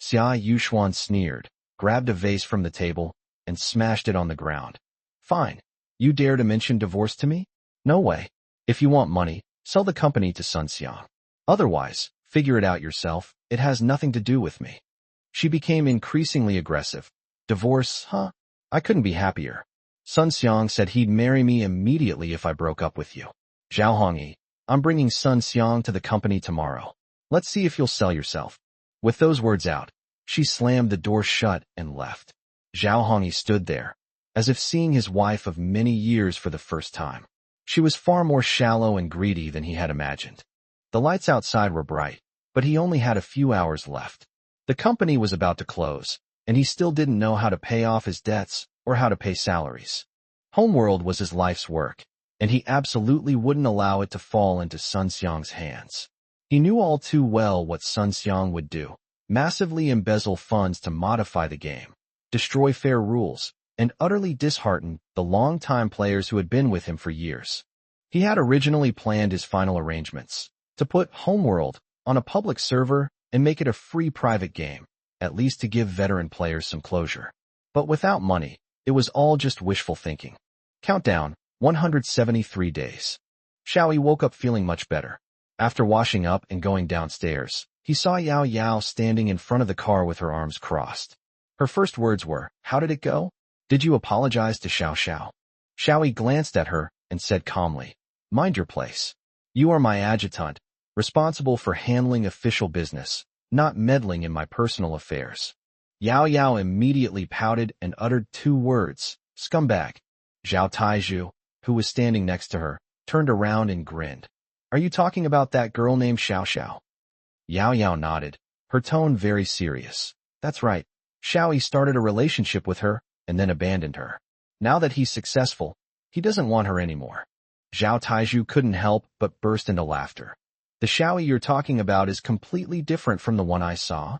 Xia Yuxuan sneered, grabbed a vase from the table, and smashed it on the ground. Fine. You dare to mention divorce to me? No way. If you want money, sell the company to Sun Xiang. Otherwise, figure it out yourself. It has nothing to do with me. She became increasingly aggressive. Divorce, huh? I couldn't be happier. Sun Xiang said he'd marry me immediately if I broke up with you. Zhao Hongyi, I'm bringing Sun Xiang to the company tomorrow. Let's see if you'll sell yourself. With those words out, she slammed the door shut and left. Zhao Hongyi stood there, as if seeing his wife of many years for the first time. She was far more shallow and greedy than he had imagined. The lights outside were bright, but he only had a few hours left. The company was about to close, and he still didn't know how to pay off his debts or how to pay salaries. Homeworld was his life's work, and he absolutely wouldn't allow it to fall into Sun Xiang's hands. He knew all too well what Sun Xiang would do: massively embezzle funds to modify the game, destroy fair rules, and utterly dishearten the long-time players who had been with him for years. He had originally planned his final arrangements to put Homeworld on a public server and make it a free private game, at least to give veteran players some closure. But without money, it was all just wishful thinking. Countdown, 173 days. Xiao Yi woke up feeling much better. After washing up and going downstairs, he saw Yao Yao standing in front of the car with her arms crossed. Her first words were, How did it go? Did you apologize to Xiao Xiao? Xiao Yi glanced at her and said calmly, Mind your place. You are my adjutant, responsible for handling official business, not meddling in my personal affairs. Yao Yao immediately pouted and uttered 2 words, Scumbag. Zhao Taizhu, who was standing next to her, turned around and grinned. Are you talking about that girl named Xiao Xiao? Yao Yao nodded, her tone very serious. That's right. Xiao Yi started a relationship with her and then abandoned her. Now that he's successful, he doesn't want her anymore. Zhao Taizhu couldn't help but burst into laughter. The Xiao Yi you're talking about is completely different from the one I saw.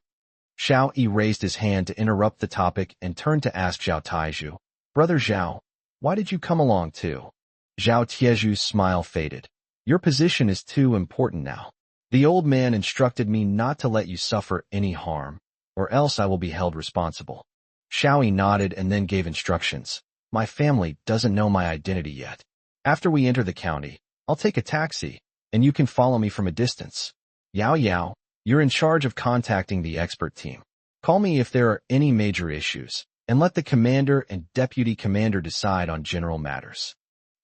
Xiao Yi raised his hand to interrupt the topic and turned to ask Zhao Taizhu, Brother Zhao, why did you come along too? Zhao Tieju's smile faded. Your position is too important now. The old man instructed me not to let you suffer any harm, or else I will be held responsible. Xiao Yi nodded and then gave instructions. My family doesn't know my identity yet. After we enter the county, I'll take a taxi, and you can follow me from a distance. Yao, you're in charge of contacting the expert team. Call me if there are any major issues, and let the commander and deputy commander decide on general matters.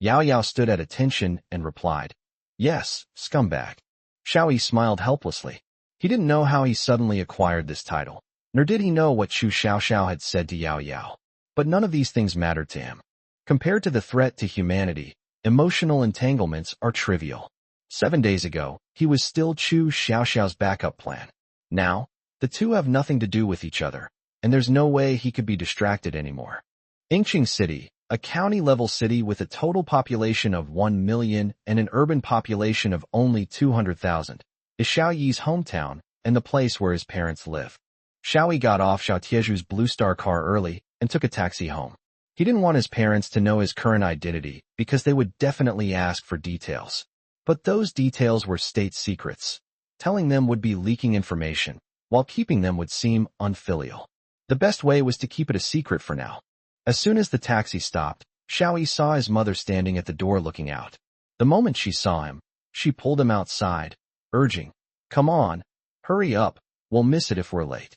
Yao stood at attention and replied, Yes, scumbag. Xiao Yi smiled helplessly. He didn't know how he suddenly acquired this title, nor did he know what Chu Xiao had said to Yao. But none of these things mattered to him. Compared to the threat to humanity, emotional entanglements are trivial. 7 days ago, he was still Chu Xiao's backup plan. Now, the two have nothing to do with each other, and there's no way he could be distracted anymore. Yingqing City, a county-level city with a total population of 1 million and an urban population of only 200,000, is Xiao Yi's hometown and the place where his parents live. Xiao Yi got off Xiao Tieju's Blue Star car early and took a taxi home. He didn't want his parents to know his current identity because they would definitely ask for details. But those details were state secrets. Telling them would be leaking information, while keeping them would seem unfilial. The best way was to keep it a secret for now. As soon as the taxi stopped, Xiao Yi saw his mother standing at the door looking out. The moment she saw him, she pulled him outside, urging, Come on, hurry up, we'll miss it if we're late.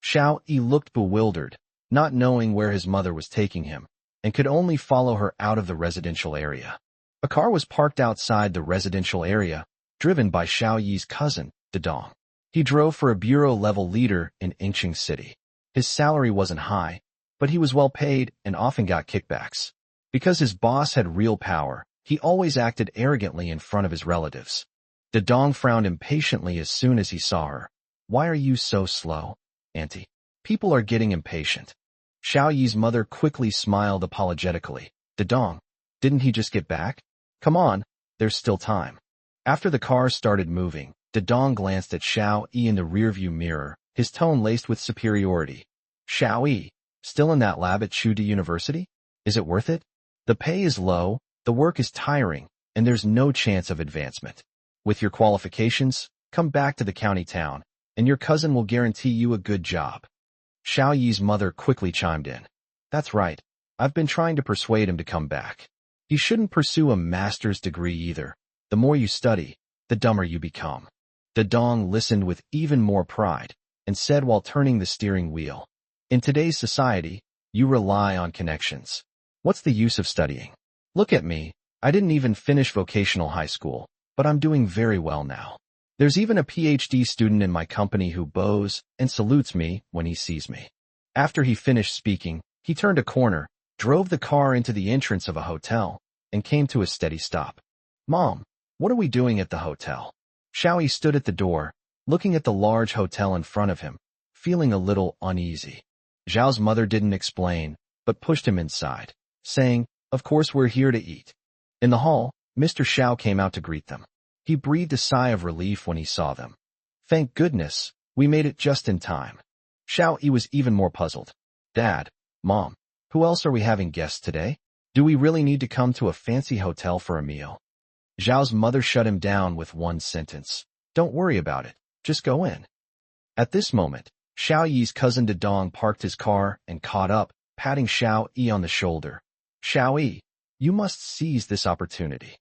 Xiao Yi looked bewildered, not knowing where his mother was taking him, and could only follow her out of the residential area. A car was parked outside the residential area, driven by Xiao Yi's cousin, Dedong. He drove for a bureau-level leader in Yingqing City. His salary wasn't high, but he was well paid and often got kickbacks. Because his boss had real power, he always acted arrogantly in front of his relatives. Dedong frowned impatiently as soon as he saw her. Why are you so slow, auntie? People are getting impatient. Xiao Yi's mother quickly smiled apologetically. Dedong, didn't he just get back? Come on, there's still time. After the car started moving, Dedong glanced at Xiao Yi in the rearview mirror, his tone laced with superiority. Xiao Yi, still in that lab at Chuda University? Is it worth it? The pay is low, the work is tiring, and there's no chance of advancement. With your qualifications, come back to the county town, and your cousin will guarantee you a good job. Xiao Yi's mother quickly chimed in. That's right. I've been trying to persuade him to come back. He shouldn't pursue a master's degree either. The more you study, the dumber you become. Dedong listened with even more pride and said while turning the steering wheel, In today's society, you rely on connections. What's the use of studying? Look at me. I didn't even finish vocational high school, but I'm doing very well now. There's even a PhD student in my company who bows and salutes me when he sees me. After he finished speaking, he turned a corner, drove the car into the entrance of a hotel, and came to a steady stop. Mom, what are we doing at the hotel? Xiao Yi stood at the door, looking at the large hotel in front of him, feeling a little uneasy. Zhao's mother didn't explain, but pushed him inside, saying, Of course we're here to eat. In the hall, Mr. Xiao came out to greet them. He breathed a sigh of relief when he saw them. Thank goodness, we made it just in time. Xiao Yi was even more puzzled. Dad, Mom, who else are we having guests today? Do we really need to come to a fancy hotel for a meal? Zhao's mother shut him down with one sentence. Don't worry about it, just go in. At this moment, Xiao Yi's cousin Dedong parked his car and caught up, patting Xiao Yi on the shoulder. Xiao Yi, you must seize this opportunity.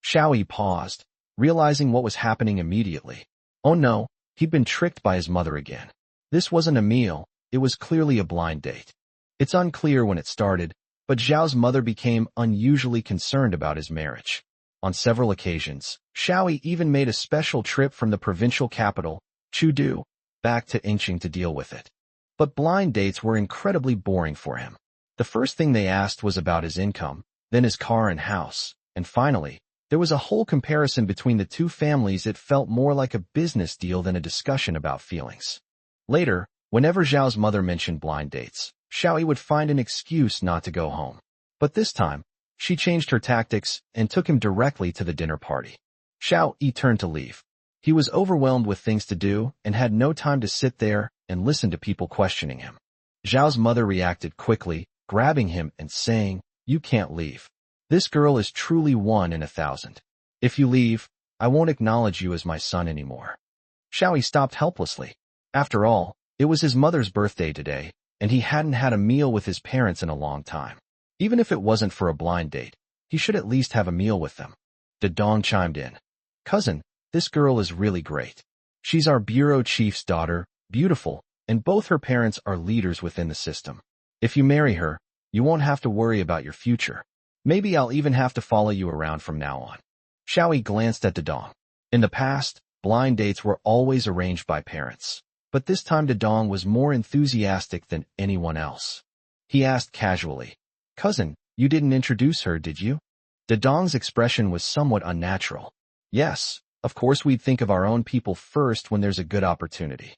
Xiao Yi paused, realizing what was happening immediately. Oh no, he'd been tricked by his mother again. This wasn't a meal, it was clearly a blind date. It's unclear when it started, but Zhao's mother became unusually concerned about his marriage. On several occasions, Xiao Yi even made a special trip from the provincial capital, Chudu, back to Yingqing to deal with it. But blind dates were incredibly boring for him. The first thing they asked was about his income, then his car and house, and finally, there was a whole comparison between the two families. It felt more like a business deal than a discussion about feelings. Later, whenever Zhao's mother mentioned blind dates, Xiao Yi would find an excuse not to go home. But this time, she changed her tactics and took him directly to the dinner party. Xiao Yi turned to leave. He was overwhelmed with things to do and had no time to sit there and listen to people questioning him. Zhao's mother reacted quickly, grabbing him and saying, You can't leave. This girl is truly 1 in 1,000. If you leave, I won't acknowledge you as my son anymore. Xiao Yi stopped helplessly. After all, it was his mother's birthday today, and he hadn't had a meal with his parents in a long time. Even if it wasn't for a blind date, he should at least have a meal with them. Dedong chimed in. Cousin, this girl is really great. She's our bureau chief's daughter, beautiful, and both her parents are leaders within the system. If you marry her, you won't have to worry about your future. Maybe I'll even have to follow you around from now on. Xiao Yi glanced at Dedong. In the past, blind dates were always arranged by parents, but this time Dedong was more enthusiastic than anyone else. He asked casually, Cousin, you didn't introduce her, did you? Dedong's expression was somewhat unnatural. Yes, of course we'd think of our own people first when there's a good opportunity.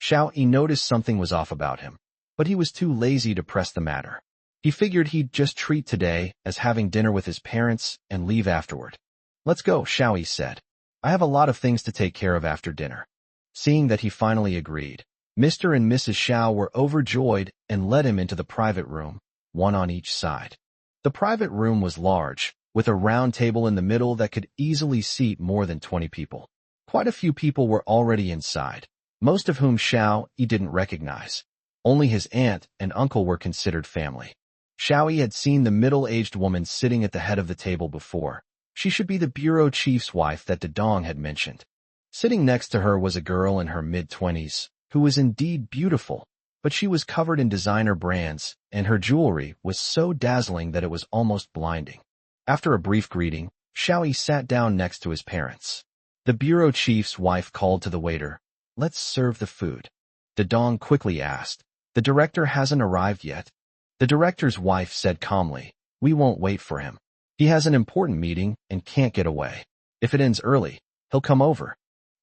Xiao Yi noticed something was off about him, but he was too lazy to press the matter. He figured he'd just treat today as having dinner with his parents and leave afterward. Let's go, Xiao Yi said. I have a lot of things to take care of after dinner. Seeing that he finally agreed, Mr. and Mrs. Xiao were overjoyed and led him into the private room, one on each side. The private room was large, with a round table in the middle that could easily seat more than 20 people. Quite a few people were already inside, most of whom Xiao Yi didn't recognize. Only his aunt and uncle were considered family. Xiao Yi had seen the middle-aged woman sitting at the head of the table before. She should be the bureau chief's wife that Dedong had mentioned. Sitting next to her was a girl in her mid-20s, who was indeed beautiful, but she was covered in designer brands, and her jewelry was so dazzling that it was almost blinding. After a brief greeting, Xiao Yi sat down next to his parents. The bureau chief's wife called to the waiter, Let's serve the food. Dedong quickly asked, The director hasn't arrived yet? The director's wife said calmly, We won't wait for him. He has an important meeting and can't get away. If it ends early, he'll come over.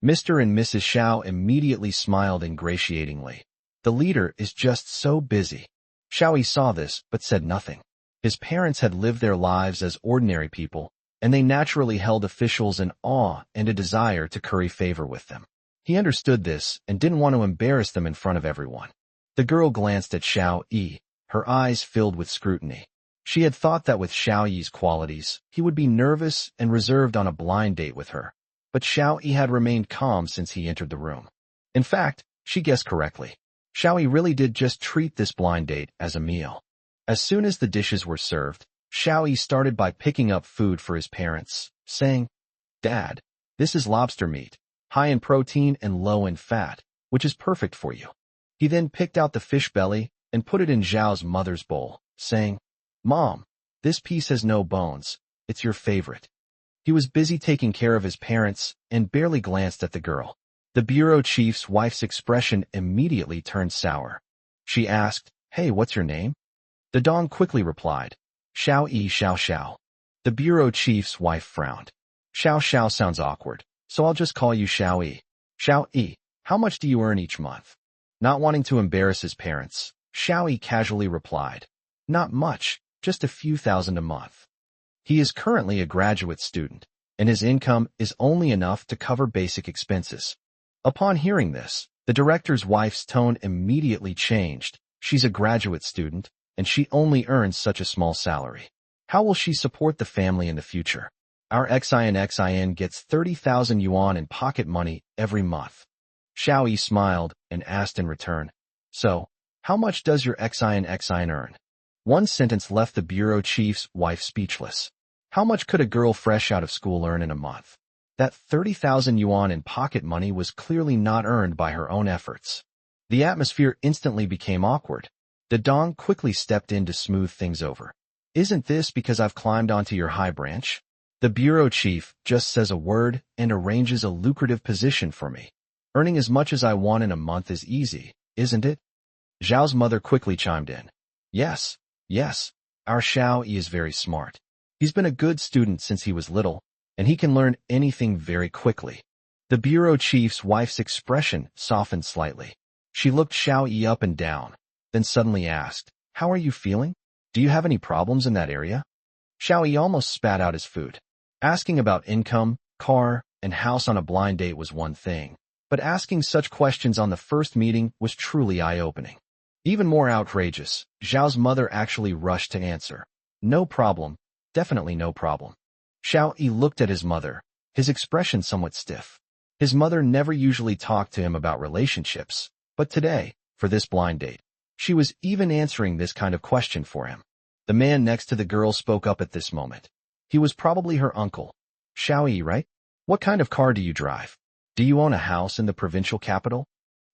Mr. and Mrs. Xiao immediately smiled ingratiatingly. The leader is just so busy. Xiao Yi saw this, but said nothing. His parents had lived their lives as ordinary people, and they naturally held officials in awe and a desire to curry favor with them. He understood this and didn't want to embarrass them in front of everyone. The girl glanced at Xiao Yi, her eyes filled with scrutiny. She had thought that with Xiao Yi's qualities, he would be nervous and reserved on a blind date with her. But Xiao Yi had remained calm since he entered the room. In fact, she guessed correctly. Xiao Yi really did just treat this blind date as a meal. As soon as the dishes were served, Xiao Yi started by picking up food for his parents, saying, Dad, this is lobster meat, high in protein and low in fat, which is perfect for you. He then picked out the fish belly and put it in Zhao's mother's bowl, saying, Mom, this piece has no bones, it's your favorite. He was busy taking care of his parents and barely glanced at the girl. The bureau chief's wife's expression immediately turned sour. She asked, Hey, what's your name? Dedong quickly replied, Xiao Yi Xiao Xiao. The bureau chief's wife frowned. Xiao Xiao sounds awkward, so I'll just call you Xiao Yi. Xiao Yi, how much do you earn each month? Not wanting to embarrass his parents, Xiao Yi casually replied, Not much, just a few thousand a month. He is currently a graduate student, and his income is only enough to cover basic expenses. Upon hearing this, the director's wife's tone immediately changed. She's a graduate student, and she only earns such a small salary. How will she support the family in the future? Our Xin gets 30,000 yuan in pocket money every month. Xiao Yi smiled and asked in return, So, how much does your Xin earn? One sentence left the bureau chief's wife speechless. How much could a girl fresh out of school earn in a month? That 30,000 yuan in pocket money was clearly not earned by her own efforts. The atmosphere instantly became awkward. Dedong quickly stepped in to smooth things over. Isn't this because I've climbed onto your high branch? The bureau chief just says a word and arranges a lucrative position for me. Earning as much as I want in a month is easy, isn't it? Zhao's mother quickly chimed in. Yes, our Xiao Yi is very smart. He's been a good student since he was little, and he can learn anything very quickly. The bureau chief's wife's expression softened slightly. She looked Xiao Yi up and down, then suddenly asked, How are you feeling? Do you have any problems in that area? Xiao Yi almost spat out his food. Asking about income, car, and house on a blind date was one thing, but asking such questions on the first meeting was truly eye-opening. Even more outrageous, Zhao's mother actually rushed to answer. No problem. definitely no problem. Xiao Yi looked at his mother, his expression somewhat stiff. His mother never usually talked to him about relationships, but today, for this blind date, she was even answering this kind of question for him. The man next to the girl spoke up at this moment. He was probably her uncle. Xiao Yi, right? What kind of car do you drive? Do you own a house in the provincial capital?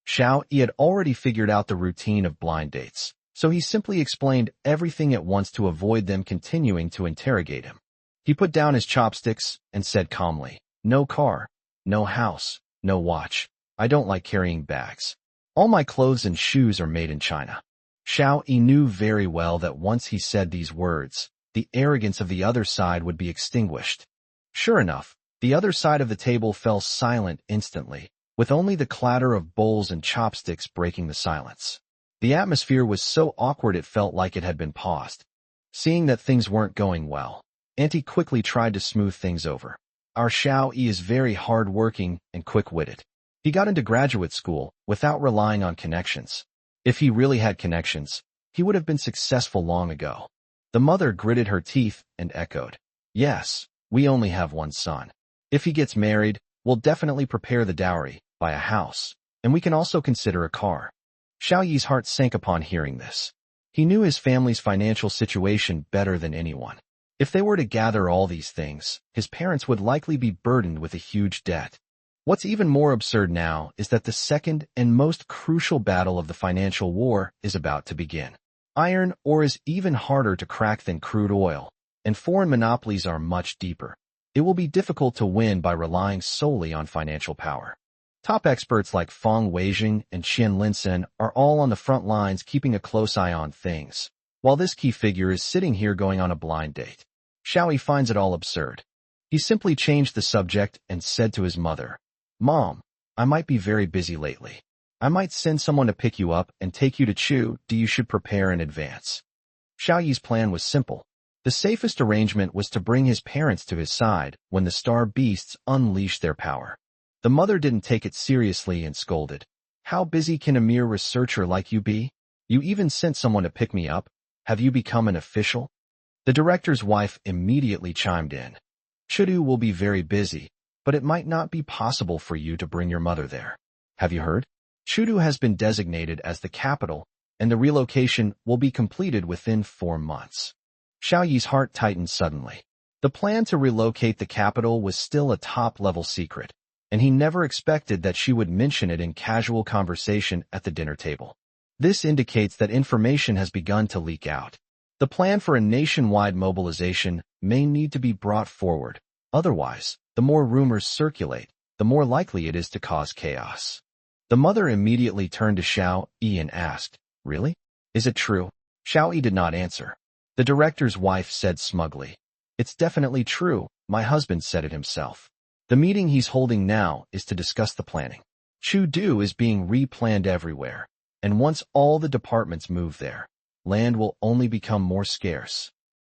Xiao Yi had already figured out the routine of blind dates, so he simply explained everything at once to avoid them continuing to interrogate him. He put down his chopsticks and said calmly, "No car, no house, no watch. I don't like carrying bags. All my clothes and shoes are made in China." Xiao Yi knew very well that once he said these words, the arrogance of the other side would be extinguished. Sure enough, the other side of the table fell silent instantly, with only the clatter of bowls and chopsticks breaking the silence. The atmosphere was so awkward it felt like it had been paused. Seeing that things weren't going well, Auntie quickly tried to smooth things over. Our Xiao Yi is very hard-working and quick-witted. He got into graduate school without relying on connections. If he really had connections, he would have been successful long ago. The mother gritted her teeth and echoed, "Yes, we only have one son. If he gets married, we'll definitely prepare the dowry, buy a house, and we can also consider a car." Xiao Yi's heart sank upon hearing this. He knew his family's financial situation better than anyone. If they were to gather all these things, his parents would likely be burdened with a huge debt. What's even more absurd now is that the second and most crucial battle of the financial war is about to begin. Iron ore is even harder to crack than crude oil, and foreign monopolies are much deeper. It will be difficult to win by relying solely on financial power. Top experts like Feng Weijing and Qian Linsen are all on the front lines keeping a close eye on things, while this key figure is sitting here going on a blind date. Xiao Yi finds it all absurd. He simply changed the subject and said to his mother, "Mom, I might be very busy lately. I might send someone to pick you up and take you to Chu. You should prepare in advance." Xiao Yi's plan was simple. The safest arrangement was to bring his parents to his side when the star beasts unleashed their power. The mother didn't take it seriously and scolded, "How busy can a mere researcher like you be? You even sent someone to pick me up. Have you become an official?" The director's wife immediately chimed in. "Chudu will be very busy, but it might not be possible for you to bring your mother there. Have you heard? Chudu has been designated as the capital, and the relocation will be completed within 4 months. Xiao Yi's heart tightened suddenly. The plan to relocate the capital was still a top-level secret, and he never expected that she would mention it in casual conversation at the dinner table. This indicates that information has begun to leak out. The plan for a nationwide mobilization may need to be brought forward. Otherwise, the more rumors circulate, the more likely it is to cause chaos. The mother immediately turned to Xiao Yi and asked, "Really? Is it true?" Xiao Yi did not answer. The director's wife said smugly, "It's definitely true. My husband said it himself. The meeting he's holding now is to discuss the planning. Chudu is being replanned everywhere, and once all the departments move there, land will only become more scarce."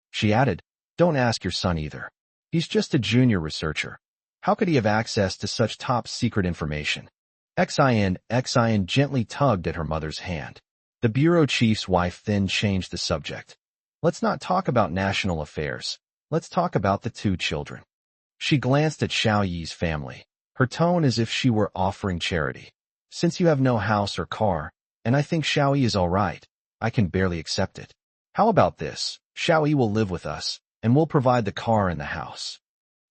She added, "Don't ask your son either. He's just a junior researcher. How could he have access to such top-secret information?" Xin gently tugged at her mother's hand. The bureau chief's wife then changed the subject. "Let's not talk about national affairs. Let's talk about the 2 children." She glanced at Xiao Yi's family, her tone as if she were offering charity. "Since you have no house or car, and I think Xiao Yi is all right, I can barely accept it. How about this? Xiao Yi will live with us, and we'll provide the car and the house."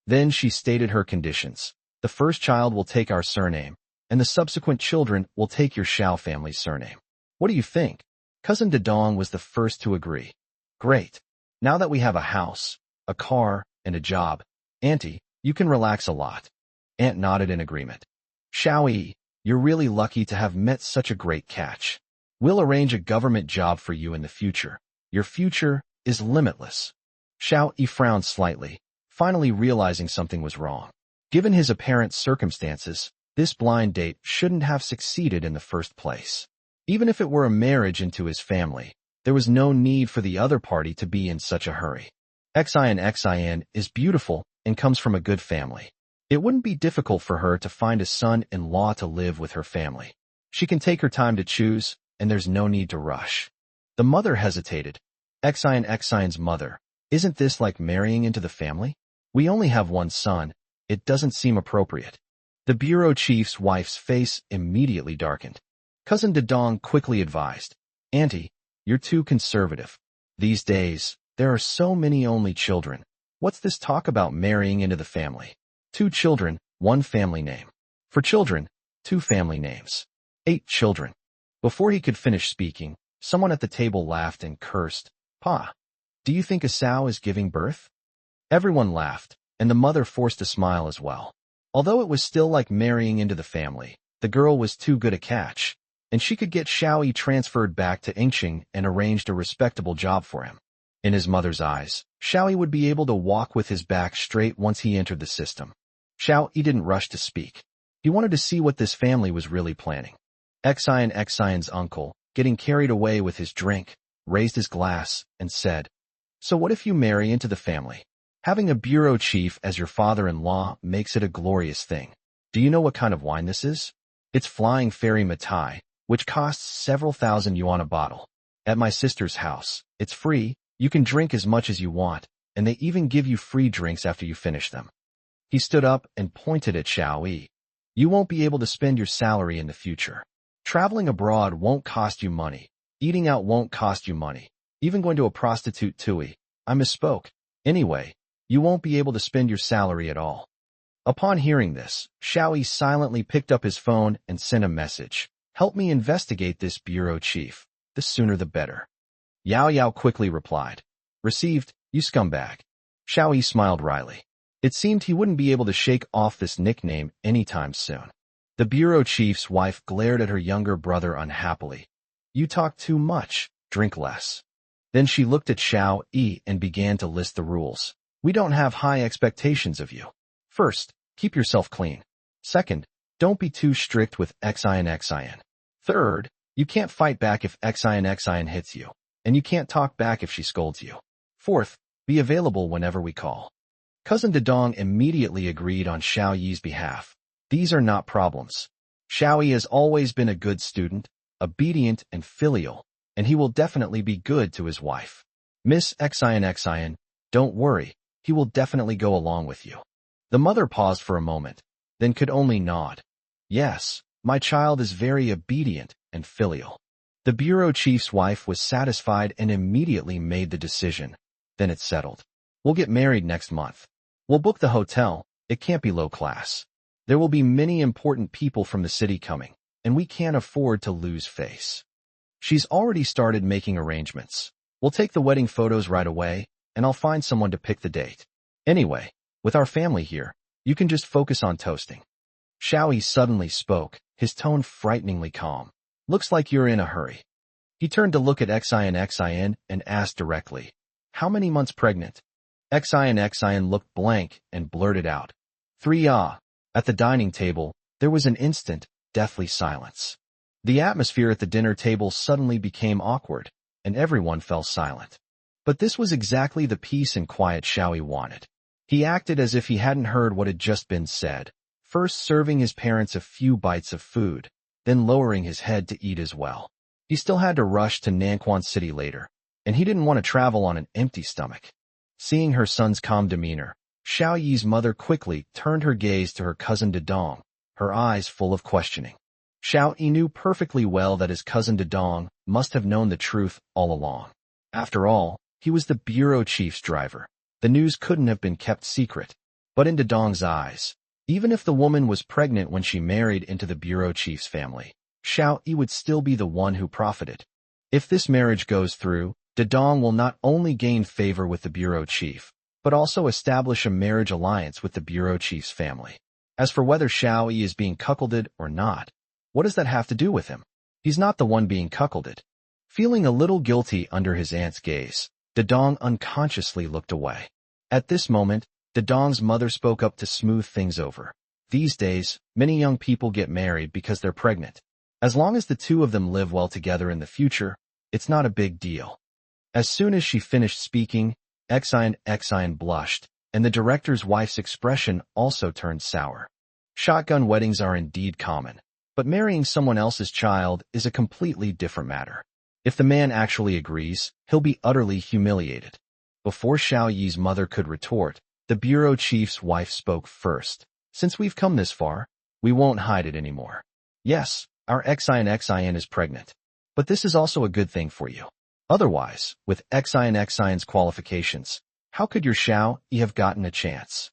Then she stated her conditions. "The first child will take our surname, and the subsequent children will take your Xiao family's surname. What do you think?" Cousin Dedong was the first to agree. "Great. Now that we have a house, a car, and a job, Auntie, you can relax a lot." Aunt nodded in agreement. "Xiao Yi, you're really lucky to have met such a great catch. We'll arrange a government job for you in the future. Your future is limitless." Xiao Yi frowned slightly, finally realizing something was wrong. Given his apparent circumstances, this blind date shouldn't have succeeded in the first place. Even if it were a marriage into his family, there was no need for the other party to be in such a hurry. Xin is beautiful and comes from a good family. It wouldn't be difficult for her to find a son-in-law to live with her family. She can take her time to choose, and there's no need to rush. The mother hesitated. Xin's mother, Isn't this like marrying into the family? We only have one son. It doesn't seem appropriate. The bureau chief's wife's face immediately darkened. Cousin Dedong quickly advised, Auntie, you're too conservative. These days, there are so many only children. What's this talk about marrying into the family? 2 children, 1 family name. For children, 2 family names. 8 children. Before he could finish speaking, someone at the table laughed and cursed. Pa, do you think a sow is giving birth? Everyone laughed, and the mother forced a smile as well. Although it was still like marrying into the family, the girl was too good a catch, and she could get Xiao Yi transferred back to Ingxing and arranged a respectable job for him. In his mother's eyes, Xiao Yi would be able to walk with his back straight once he entered the system. Xiao Yi didn't rush to speak. He wanted to see what this family was really planning. Xion's uncle, getting carried away with his drink, raised his glass and said, So what if you marry into the family? Having a bureau chief as your father-in-law makes it a glorious thing. Do you know what kind of wine this is? It's Flying Fairy Matai, which costs several thousand yuan a bottle. At my sister's house, it's free, you can drink as much as you want, and they even give you free drinks after you finish them. He stood up and pointed at Xiao Yi. You won't be able to spend your salary in the future. Traveling abroad won't cost you money. Eating out won't cost you money. Even going to a prostitute too. I misspoke. Anyway, you won't be able to spend your salary at all. Upon hearing this, Xiao Yi silently picked up his phone and sent a message. Help me investigate this bureau chief. The sooner the better. Yao quickly replied. Received, you scumbag. Xiao Yi smiled wryly. It seemed he wouldn't be able to shake off this nickname anytime soon. The bureau chief's wife glared at her younger brother unhappily. You talk too much, drink less. Then she looked at Xiao Yi and began to list the rules. We don't have high expectations of you. First, keep yourself clean. Second, don't be too strict with Xion. Third, you can't fight back if Xion hits you, and you can't talk back if she scolds you. Fourth, be available whenever we call. Cousin Dedong immediately agreed on Xiao Yi's behalf. These are not problems. Xiao Yi has always been a good student, obedient and filial, and he will definitely be good to his wife. Miss Xion, don't worry, he will definitely go along with you. The mother paused for a moment, then could only nod. Yes, my child is very obedient and filial. The bureau chief's wife was satisfied and immediately made the decision. Then it's settled. We'll get married next month. We'll book the hotel. It can't be low class. There will be many important people from the city coming, and we can't afford to lose face. She's already started making arrangements. We'll take the wedding photos right away, and I'll find someone to pick the date. Anyway, with our family here, you can just focus on toasting. Xiao Yi suddenly spoke, his tone frighteningly calm. Looks like you're in a hurry. He turned to look at Xion and asked directly, How many months pregnant? Xion looked blank and blurted out, 3 ah. At the dining table, there was an instant, deathly silence. The atmosphere at the dinner table suddenly became awkward, and everyone fell silent. But this was exactly the peace and quiet Xiao Yi wanted. He acted as if he hadn't heard what had just been said, first serving his parents a few bites of food, then lowering his head to eat as well. He still had to rush to Nanquan City later, and he didn't want to travel on an empty stomach. Seeing her son's calm demeanor, Xiao Yi's mother quickly turned her gaze to her cousin Dedong, her eyes full of questioning. Xiao Yi knew perfectly well that his cousin Dedong must have known the truth all along. After all, he was the bureau chief's driver. The news couldn't have been kept secret. But in Dedong's eyes, even if the woman was pregnant when she married into the bureau chief's family, Xiao Yi would still be the one who profited. If this marriage goes through, Dedong will not only gain favor with the bureau chief, but also establish a marriage alliance with the bureau chief's family. As for whether Xiao Yi is being cuckolded or not, what does that have to do with him? He's not the one being cuckolded. Feeling a little guilty under his aunt's gaze, Dedong unconsciously looked away. At this moment, Dedong's mother spoke up to smooth things over. These days, many young people get married because they're pregnant. As long as the two of them live well together in the future, it's not a big deal. As soon as she finished speaking, Xion blushed, and the director's wife's expression also turned sour. Shotgun weddings are indeed common, but marrying someone else's child is a completely different matter. If the man actually agrees, he'll be utterly humiliated. Before Xiao Yi's mother could retort, the bureau chief's wife spoke first. Since we've come this far, we won't hide it anymore. Yes, our Xin is pregnant. But this is also a good thing for you. Otherwise, with Xin's qualifications, how could your Xiao Yi have gotten a chance?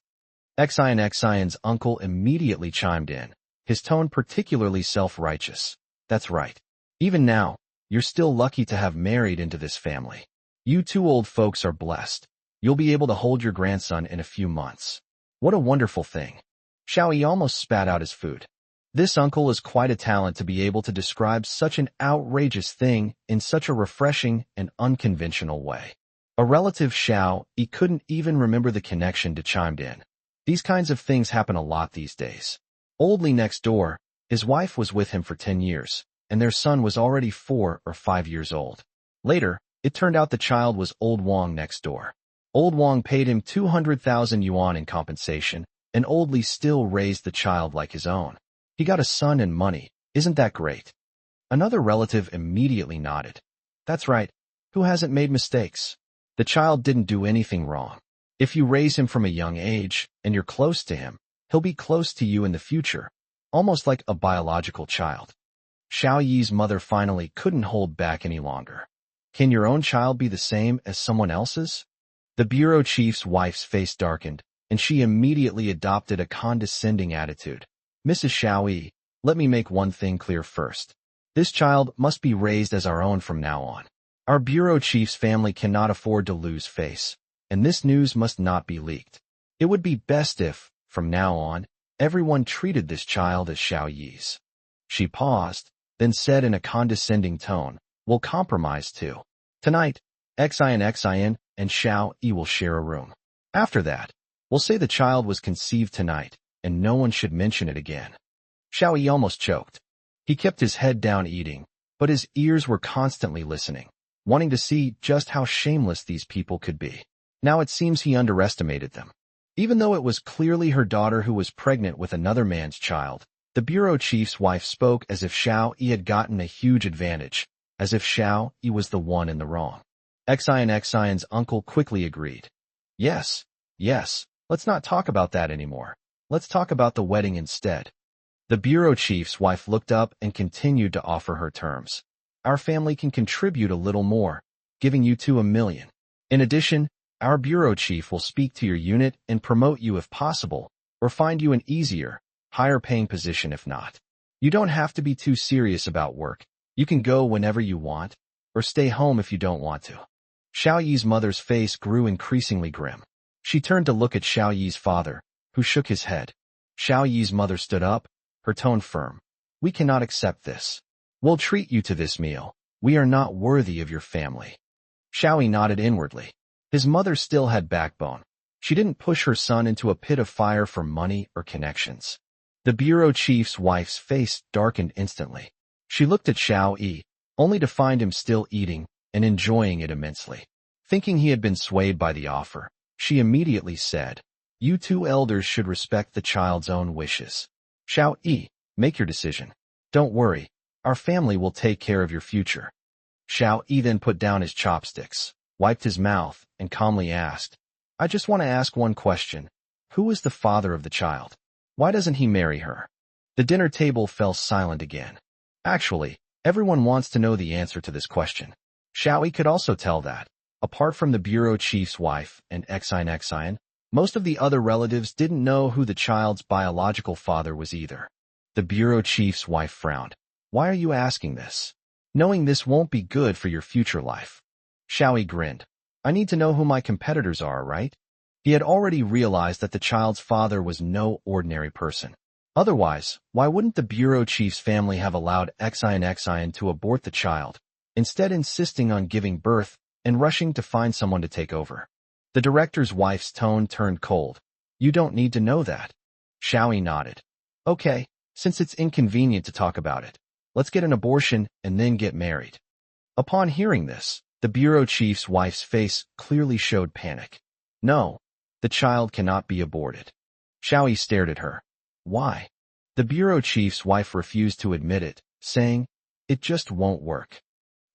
Xin's uncle immediately chimed in, his tone particularly self-righteous. That's right. Even now, you're still lucky to have married into this family. You two old folks are blessed. You'll be able to hold your grandson in a few months. What a wonderful thing. Xiao Yi almost spat out his food. This uncle is quite a talent to be able to describe such an outrageous thing in such a refreshing and unconventional way. A relative Xiao Yi couldn't even remember the connection to chimed in. These kinds of things happen a lot these days. Old Li next door, his wife was with him for 10 years, and their son was already 4 or 5 years old. Later, it turned out the child was Old Wang next door. Old Wang paid him 200,000 yuan in compensation, and Old Li still raised the child like his own. He got a son and money. Isn't that great? Another relative immediately nodded. That's right. Who hasn't made mistakes? The child didn't do anything wrong. If you raise him from a young age, and you're close to him, he'll be close to you in the future, almost like a biological child. Xiao Yi's mother finally couldn't hold back any longer. Can your own child be the same as someone else's? The bureau chief's wife's face darkened, and she immediately adopted a condescending attitude. Mrs. Xiao Yi, let me make one thing clear first. This child must be raised as our own from now on. Our bureau chief's family cannot afford to lose face, and this news must not be leaked. It would be best if, from now on, everyone treated this child as Xiao Yi's. She paused, then said in a condescending tone, we'll compromise too. Tonight, Xin and Xiao Yi will share a room. After that, we'll say the child was conceived tonight, and no one should mention it again. Xiao Yi almost choked. He kept his head down eating, but his ears were constantly listening, wanting to see just how shameless these people could be. Now it seems he underestimated them. Even though it was clearly her daughter who was pregnant with another man's child, the bureau chief's wife spoke as if Xiao Yi had gotten a huge advantage, as if Xiao Yi was the one in the wrong. Xin's uncle quickly agreed. Yes, let's not talk about that anymore. Let's talk about the wedding instead. The bureau chief's wife looked up and continued to offer her terms. Our family can contribute a little more, giving you 2 million. In addition, our bureau chief will speak to your unit and promote you if possible, or find you an easier, higher-paying position if not. You don't have to be too serious about work. You can go whenever you want, or stay home if you don't want to. Xiao Yi's mother's face grew increasingly grim. She turned to look at Xiao Yi's father, who shook his head. Xiao Yi's mother stood up, her tone firm. We cannot accept this. We'll treat you to this meal. We are not worthy of your family. Xiao Yi nodded inwardly. His mother still had backbone. She didn't push her son into a pit of fire for money or connections. The bureau chief's wife's face darkened instantly. She looked at Xiao Yi, only to find him still eating and enjoying it immensely. Thinking he had been swayed by the offer, she immediately said, You 2 elders should respect the child's own wishes. Xiao Yi, make your decision. Don't worry, our family will take care of your future. Xiao Yi then put down his chopsticks, wiped his mouth, and calmly asked, I just want to ask one question. Who is the father of the child? Why doesn't he marry her? The dinner table fell silent again. Actually, everyone wants to know the answer to this question. Xiao Yi could also tell that, apart from the bureau chief's wife and Xin, most of the other relatives didn't know who the child's biological father was either. The bureau chief's wife frowned. Why are you asking this? Knowing this won't be good for your future life. Xiao Yi grinned. I need to know who my competitors are, right? He had already realized that the child's father was no ordinary person. Otherwise, why wouldn't the bureau chief's family have allowed Xin to abort the child, instead insisting on giving birth and rushing to find someone to take over? The director's wife's tone turned cold. You don't need to know that. Xiao Yi nodded. Okay, since it's inconvenient to talk about it, let's get an abortion and then get married. Upon hearing this, the bureau chief's wife's face clearly showed panic. No, the child cannot be aborted. Xiao Yi stared at her. Why? The bureau chief's wife refused to admit it, saying, It just won't work.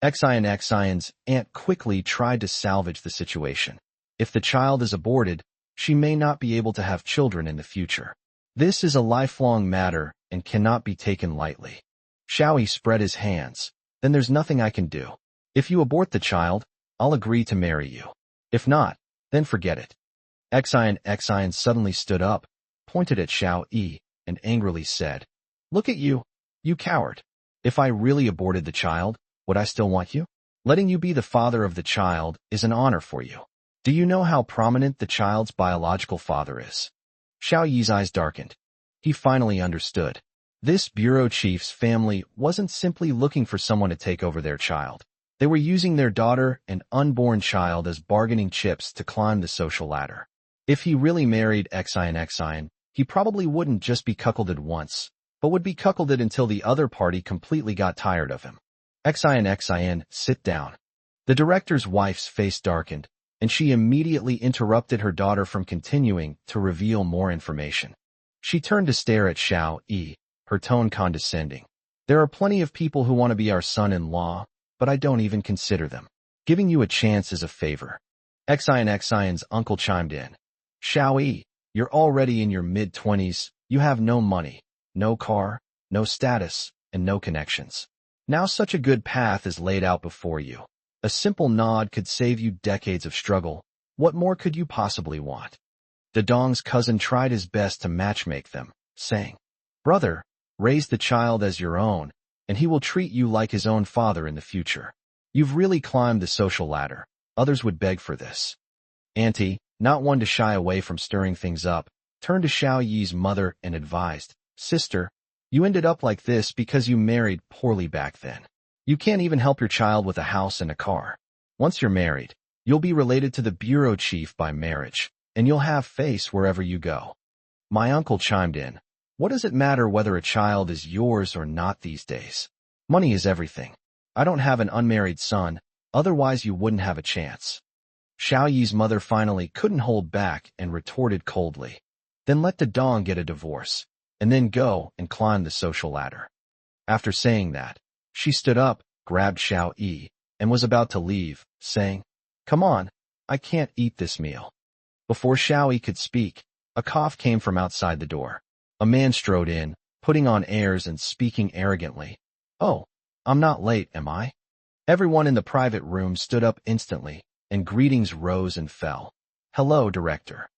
Xin's aunt quickly tried to salvage the situation. If the child is aborted, she may not be able to have children in the future. This is a lifelong matter and cannot be taken lightly. Xiao Yi spread his hands. Then there's nothing I can do. If you abort the child, I'll agree to marry you. If not, then forget it. Xian suddenly stood up, pointed at Xiao Yi, and angrily said, "Look at you, you coward. If I really aborted the child, would I still want you? Letting you be the father of the child is an honor for you. Do you know how prominent the child's biological father is?" Xiao Yi's eyes darkened. He finally understood. This bureau chief's family wasn't simply looking for someone to take over their child. They were using their daughter and unborn child as bargaining chips to climb the social ladder. If he really married Xian, he probably wouldn't just be cuckolded once, but would be cuckolded until the other party completely got tired of him. Xian, sit down. The director's wife's face darkened, and she immediately interrupted her daughter from continuing to reveal more information. She turned to stare at Xiao Yi, her tone condescending. "There are plenty of people who want to be our son-in-law, but I don't even consider them. Giving you a chance is a favor." Xian's uncle chimed in. "Xiao Yi, you're already in your mid-20s, you have no money, no car, no status, and no connections. Now such a good path is laid out before you. A simple nod could save you decades of struggle. What more could you possibly want?" The Dong's cousin tried his best to matchmake them, saying, "Brother, raise the child as your own, and he will treat you like his own father in the future. You've really climbed the social ladder. Others would beg for this." Auntie, not one to shy away from stirring things up, turned to Xiao Yi's mother and advised, "Sister, you ended up like this because you married poorly back then. You can't even help your child with a house and a car. Once you're married, you'll be related to the bureau chief by marriage, and you'll have face wherever you go." My uncle chimed in. "What does it matter whether a child is yours or not these days? Money is everything. I don't have an unmarried son, otherwise you wouldn't have a chance." Xiao Yi's mother finally couldn't hold back and retorted coldly, "Then let the Dong get a divorce, and then go and climb the social ladder." After saying that, she stood up, grabbed Xiao Yi, and was about to leave, saying, "Come on, I can't eat this meal." Before Xiao Yi could speak, a cough came from outside the door. A man strode in, putting on airs and speaking arrogantly. "Oh, I'm not late, am I?" Everyone in the private room stood up instantly, and greetings rose and fell. "Hello, director."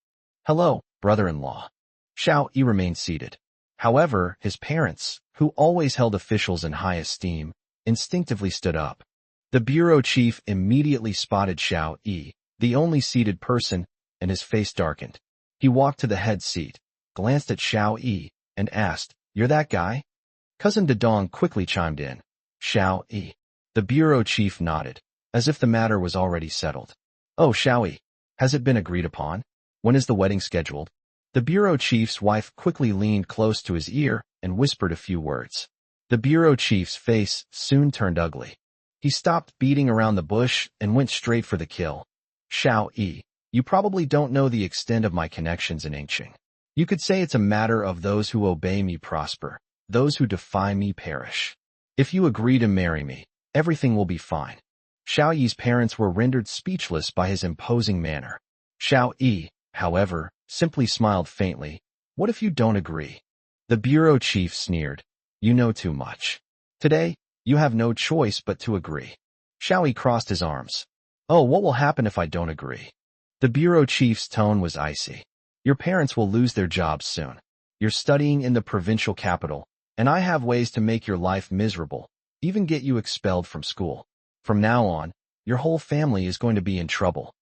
"Hello, brother-in-law." Xiao Yi remained seated. However, his parents, who always held officials in high esteem, instinctively stood up. The bureau chief immediately spotted Xiao Yi, the only seated person, and his face darkened. He walked to the head seat, glanced at Xiao Yi, and asked, "You're that guy?" Cousin Dedong quickly chimed in. "Xiao Yi." The bureau chief nodded, as if the matter was already settled. "Oh, Xiao Yi, has it been agreed upon? When is the wedding scheduled?" The bureau chief's wife quickly leaned close to his ear and whispered a few words. The bureau chief's face soon turned ugly. He stopped beating around the bush and went straight for the kill. "Xiao Yi, you probably don't know the extent of my connections in Yingqing. You could say it's a matter of those who obey me prosper, those who defy me perish. If you agree to marry me, everything will be fine." Xiao Yi's parents were rendered speechless by his imposing manner. Xiao Yi, however, simply smiled faintly. "What if you don't agree?" The bureau chief sneered. "You know too much. Today, you have no choice but to agree." Xiao Yi crossed his arms. "Oh, what will happen if I don't agree?" The bureau chief's tone was icy. "Your parents will lose their jobs soon. You're studying in the provincial capital, and I have ways to make your life miserable, even get you expelled from school. From now on, your whole family is going to be in trouble."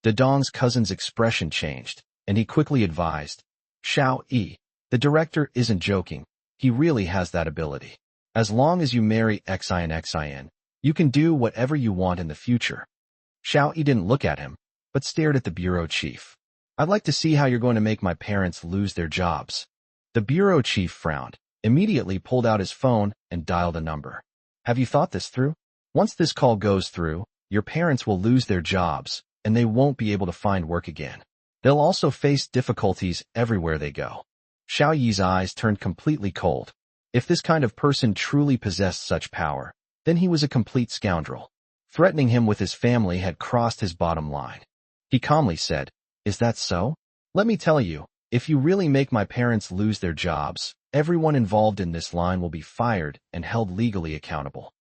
Dedong's cousin's expression changed, and he quickly advised, "Xiao Yi, the director isn't joking. He really has that ability. As long as you marry Xian, you can do whatever you want in the future." Xiao Yi didn't look at him, but stared at the bureau chief. "I'd like to see how you're going to make my parents lose their jobs." The bureau chief frowned, immediately pulled out his phone and dialed a number. "Have you thought this through? Once this call goes through, your parents will lose their jobs, and they won't be able to find work again. They'll also face difficulties everywhere they go." Xiao Yi's eyes turned completely cold. If this kind of person truly possessed such power, then he was a complete scoundrel. Threatening him with his family had crossed his bottom line. He calmly said, "Is that so? Let me tell you, if you really make my parents lose their jobs, everyone involved in this line will be fired and held legally accountable."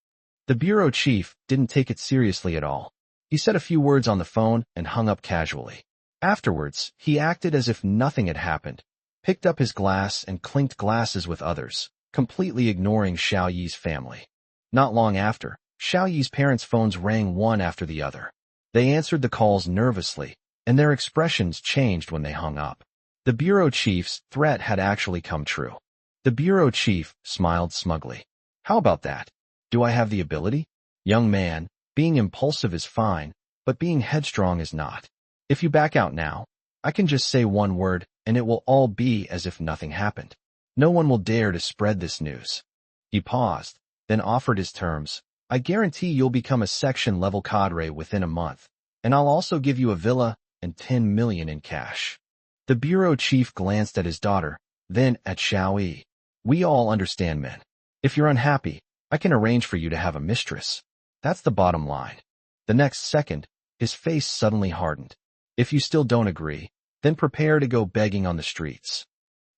The bureau chief didn't take it seriously at all. He said a few words on the phone and hung up casually. Afterwards, he acted as if nothing had happened, picked up his glass and clinked glasses with others, completely ignoring Xiao Yi's family. Not long after, Xiao Yi's parents' phones rang one after the other. They answered the calls nervously, and their expressions changed when they hung up. The bureau chief's threat had actually come true. The bureau chief smiled smugly. "How about that? Do I have the ability? Young man, being impulsive is fine, but being headstrong is not. If you back out now, I can just say one word, and it will all be as if nothing happened. No one will dare to spread this news." He paused, then offered his terms. "I guarantee you'll become a section-level cadre within a month, and I'll also give you a villa and 10 million in cash." The bureau chief glanced at his daughter, then at Xiao Yi. "We all understand men. If you're unhappy, I can arrange for you to have a mistress. That's the bottom line." The next second, his face suddenly hardened. "If you still don't agree, then prepare to go begging on the streets."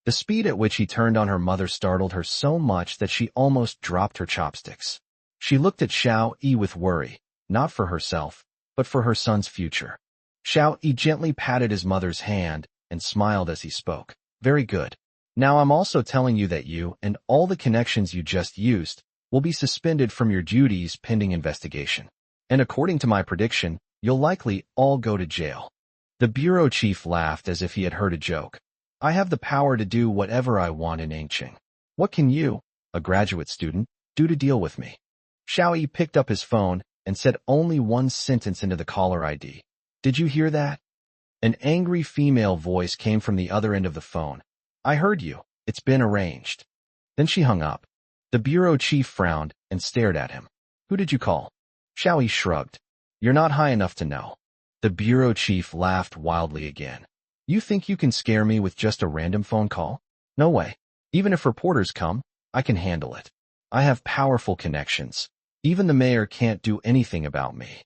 The speed at which he turned on her mother startled her so much that she almost dropped her chopsticks. She looked at Xiao Yi with worry, not for herself, but for her son's future. Xiao Yi gently patted his mother's hand and smiled as he spoke. "Very good. Now I'm also telling you that you and all the connections you just used will be suspended from your duties pending investigation. And according to my prediction, you'll likely all go to jail." The bureau chief laughed as if he had heard a joke. "I have the power to do whatever I want in Angqing. What can you, a graduate student, do to deal with me?" Xiao Yi picked up his phone and said only one sentence into the caller ID. "Did you hear that?" An angry female voice came from the other end of the phone. "I heard you. It's been arranged." Then she hung up. The bureau chief frowned and stared at him. "Who did you call?" Xiao Yi shrugged. "You're not high enough to know." The bureau chief laughed wildly again. "You think you can scare me with just a random phone call? No way. Even if reporters come, I can handle it. I have powerful connections. Even the mayor can't do anything about me."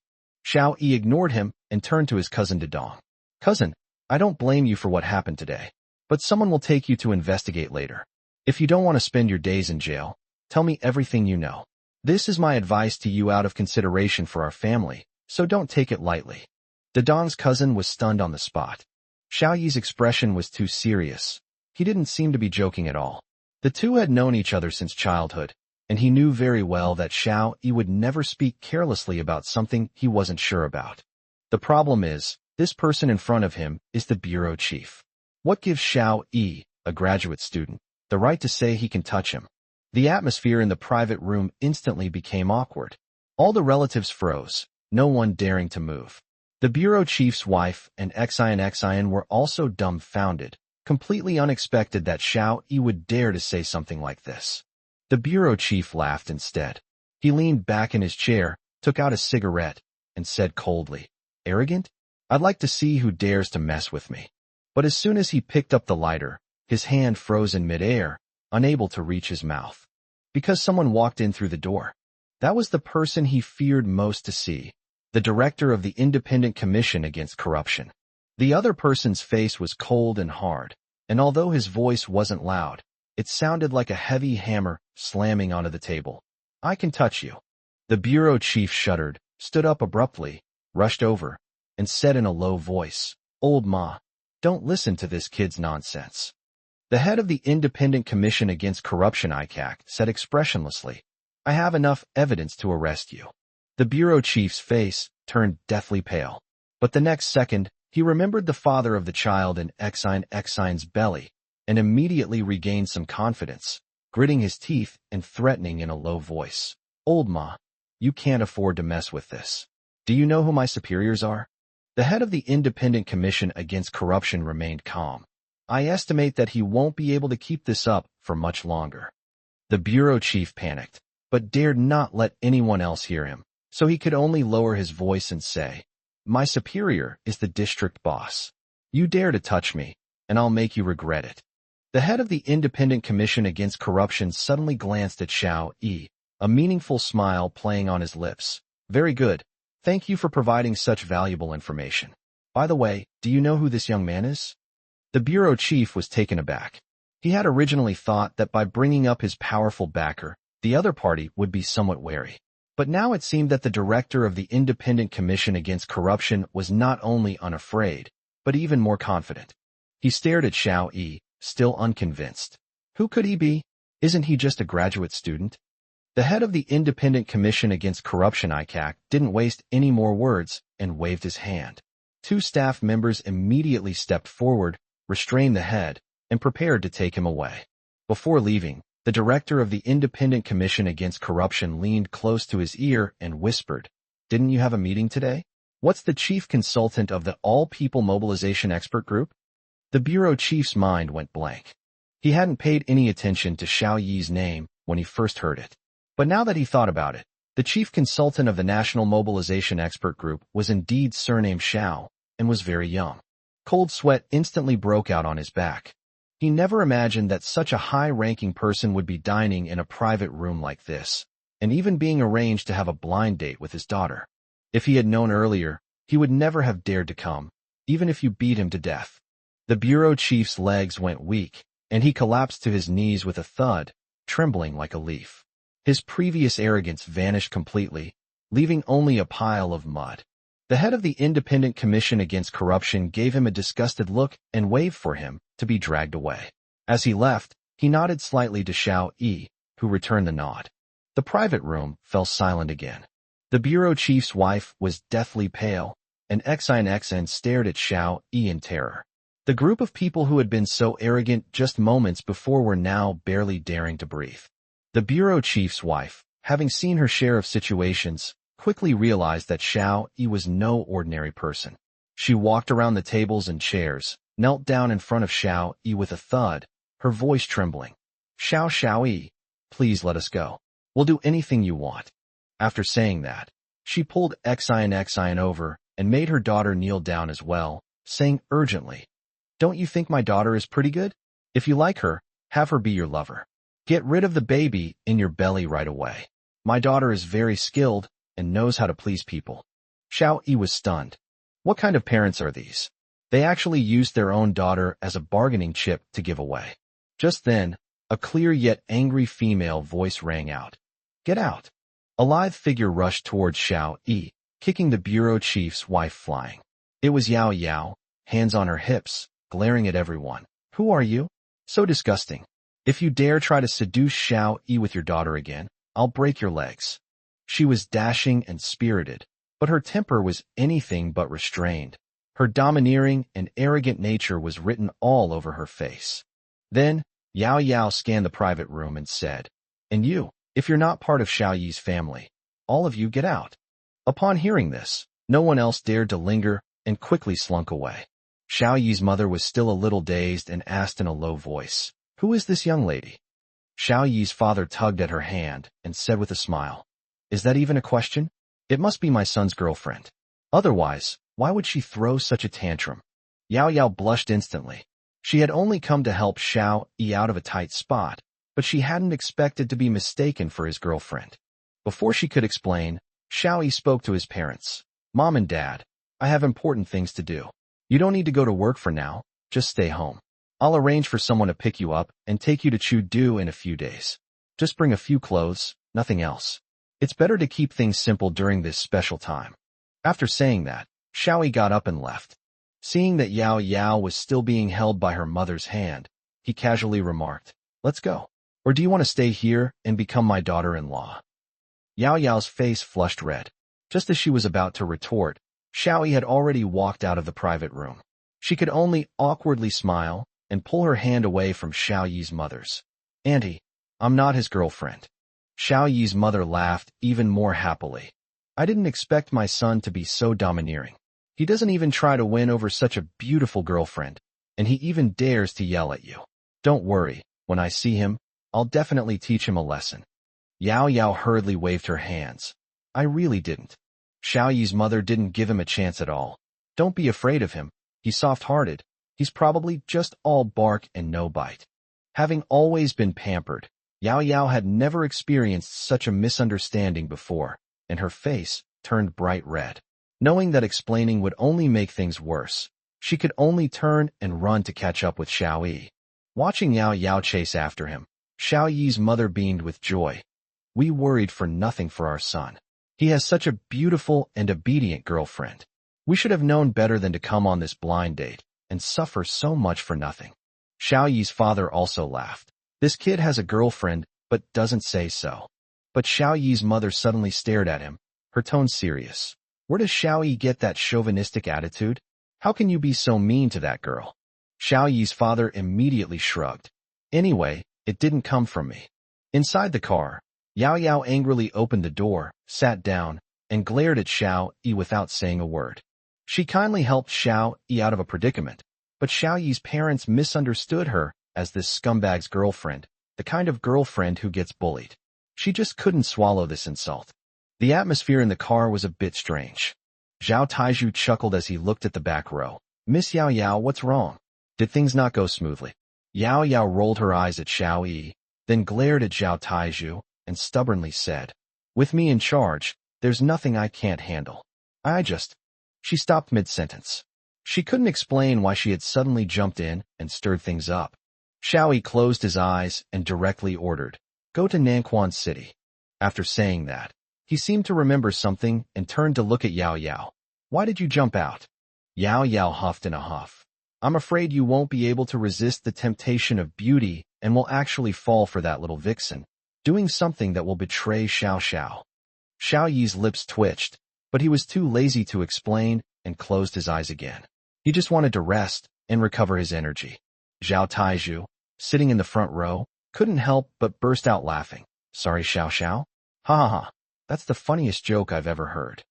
Xiao Yi ignored him and turned to his cousin Dedong. "Cousin, I don't blame you for what happened today, but someone will take you to investigate later. If you don't want to spend your days in jail, tell me everything you know. This is my advice to you out of consideration for our family, so don't take it lightly." Dedong's cousin was stunned on the spot. Xiao Yi's expression was too serious. He didn't seem to be joking at all. The two had known each other since childhood, and he knew very well that Xiao Yi would never speak carelessly about something he wasn't sure about. The problem is, this person in front of him is the bureau chief. What gives Xiao Yi, a graduate student, the right to say he can touch him? The atmosphere in the private room instantly became awkward. All the relatives froze, no one daring to move. The bureau chief's wife and Xian were also dumbfounded, completely unexpected that Xiao Yi would dare to say something like this. The bureau chief laughed instead. He leaned back in his chair, took out a cigarette, and said coldly, "Arrogant? I'd like to see who dares to mess with me." But as soon as he picked up the lighter, his hand froze in midair, unable to reach his mouth. Because someone walked in through the door. That was the person he feared most to see. The director of the Independent Commission Against Corruption. The other person's face was cold and hard, and although his voice wasn't loud, it sounded like a heavy hammer slamming onto the table. "I can touch you." The bureau chief shuddered, stood up abruptly, rushed over, and said in a low voice, "Old Ma, don't listen to this kid's nonsense." The head of the Independent Commission Against Corruption ICAC said expressionlessly, "I have enough evidence to arrest you." The bureau chief's face turned deathly pale. But the next second, he remembered the father of the child in Xian's belly, and immediately regained some confidence, gritting his teeth and threatening in a low voice, "Old Ma, you can't afford to mess with this. Do you know who my superiors are?" The head of the Independent Commission Against Corruption remained calm. "I estimate that he won't be able to keep this up for much longer." The bureau chief panicked, but dared not let anyone else hear him. So he could only lower his voice and say, "My superior is the district boss. You dare to touch me, and I'll make you regret it." The head of the Independent Commission Against Corruption suddenly glanced at Xiao Yi, a meaningful smile playing on his lips. "Very good. Thank you for providing such valuable information. By the way, do you know who this young man is? The bureau chief was taken aback. He had originally thought that by bringing up his powerful backer, the other party would be somewhat wary. But now it seemed that the director of the Independent Commission Against Corruption was not only unafraid, but even more confident. He stared at Xiao Yi, still unconvinced. Who could he be? Isn't he just a graduate student? The head of the Independent Commission Against Corruption ICAC didn't waste any more words and waved his hand. Two staff members immediately stepped forward, restrained the head, and prepared to take him away. Before leaving, the director of the Independent Commission Against Corruption leaned close to his ear and whispered, "Didn't you have a meeting today? What's the chief consultant of the All-People Mobilization Expert Group?" The bureau chief's mind went blank. He hadn't paid any attention to Xiao Yi's name when he first heard it. But now that he thought about it, the chief consultant of the National Mobilization Expert Group was indeed surnamed Xiao and was very young. Cold sweat instantly broke out on his back. He never imagined that such a high-ranking person would be dining in a private room like this, and even being arranged to have a blind date with his daughter. If he had known earlier, he would never have dared to come, even if you beat him to death. The bureau chief's legs went weak, and he collapsed to his knees with a thud, trembling like a leaf. His previous arrogance vanished completely, leaving only a pile of mud. The head of the Independent Commission Against Corruption gave him a disgusted look and waved for him to be dragged away. As he left, he nodded slightly to Xiao Yi, who returned the nod. The private room fell silent again. The bureau chief's wife was deathly pale, and XINXN stared at Xiao Yi in terror. The group of people who had been so arrogant just moments before were now barely daring to breathe. The bureau chief's wife, having seen her share of situations, quickly realized that Xiao Yi was no ordinary person. She walked around the tables and chairs, knelt down in front of Xiao Yi with a thud, her voice trembling. Xiao Yi, please let us go. We'll do anything you want." After saying that, she pulled XINXIN over and made her daughter kneel down as well, saying urgently, "Don't you think my daughter is pretty good? If you like her, have her be your lover. Get rid of the baby in your belly right away. My daughter is very skilled and knows how to please people." Xiao Yi was stunned. What kind of parents are these? They actually used their own daughter as a bargaining chip to give away. Just then, a clear yet angry female voice rang out. "Get out." A lithe figure rushed towards Xiao Yi, kicking the bureau chief's wife flying. It was Yao, hands on her hips, glaring at everyone. "Who are you? So disgusting. If you dare try to seduce Xiao Yi with your daughter again, I'll break your legs." She was dashing and spirited, but her temper was anything but restrained. Her domineering and arrogant nature was written all over her face. Then, Yao scanned the private room and said, "And you, if you're not part of Xiao Yi's family, all of you get out." Upon hearing this, no one else dared to linger and quickly slunk away. Xiao Yi's mother was still a little dazed and asked in a low voice, "Who is this young lady?" Xiao Yi's father tugged at her hand and said with a smile, "Is that even a question? It must be my son's girlfriend. Otherwise, why would she throw such a tantrum?" Yao blushed instantly. She had only come to help Xiao Yi out of a tight spot, but she hadn't expected to be mistaken for his girlfriend. Before she could explain, Xiao Yi spoke to his parents. "Mom and Dad, I have important things to do. You don't need to go to work for now, just stay home. I'll arrange for someone to pick you up and take you to Chengdu in a few days. Just bring a few clothes, nothing else. It's better to keep things simple during this special time." After saying that, Xiao Yi got up and left. Seeing that Yao was still being held by her mother's hand, he casually remarked, "Let's go. Or do you want to stay here and become my daughter-in-law?" Yao's face flushed red. Just as she was about to retort, Xiao Yi had already walked out of the private room. She could only awkwardly smile and pull her hand away from Xiao Yi's mother's. "Auntie, I'm not his girlfriend." Xiao Yi's mother laughed even more happily. "I didn't expect my son to be so domineering. He doesn't even try to win over such a beautiful girlfriend, and he even dares to yell at you. Don't worry, when I see him, I'll definitely teach him a lesson." Yao hurriedly waved her hands. "I really didn't." Xiao Yi's mother didn't give him a chance at all. "Don't be afraid of him. He's soft-hearted. He's probably just all bark and no bite." Having always been pampered, Yao had never experienced such a misunderstanding before, and her face turned bright red. Knowing that explaining would only make things worse, she could only turn and run to catch up with Xiao Yi. Watching Yao Yao chase after him, Xiao Yi's mother beamed with joy. We worried for nothing for our son. He has such a beautiful and obedient girlfriend. We should have known better than to come on this blind date and suffer so much for nothing. Xiao Yi's father also laughed. This kid has a girlfriend, but doesn't say so. But Xiao Yi's mother suddenly stared at him, her tone serious. Where does Xiao Yi get that chauvinistic attitude? How can you be so mean to that girl? Xiao Yi's father immediately shrugged. Anyway, it didn't come from me. Inside the car, Yao Yao angrily opened the door, sat down, and glared at Xiao Yi without saying a word. She kindly helped Xiao Yi out of a predicament, but Xiao Yi's parents misunderstood her as this scumbag's girlfriend, the kind of girlfriend who gets bullied. She just couldn't swallow this insult. The atmosphere in the car was a bit strange. Zhao Taizhu chuckled as he looked at the back row. Miss Yao Yao, what's wrong? Did things not go smoothly? Yao Yao rolled her eyes at Xiao Yi, then glared at Zhao Taizhu, and stubbornly said, with me in charge, there's nothing I can't handle. She stopped mid-sentence. She couldn't explain why she had suddenly jumped in and stirred things up. Xiao Yi closed his eyes and directly ordered, go to Nanquan City. After saying that, he seemed to remember something and turned to look at Yao Yao. Why did you jump out? Yao Yao huffed in a huff. I'm afraid you won't be able to resist the temptation of beauty and will actually fall for that little vixen, doing something that will betray Xiao Xiao. Xiao Yi's lips twitched, but he was too lazy to explain and closed his eyes again. He just wanted to rest and recover his energy. Zhao Taizhu, sitting in the front row, couldn't help but burst out laughing. Sorry, Xiao Xiao? Ha ha ha. That's the funniest joke I've ever heard.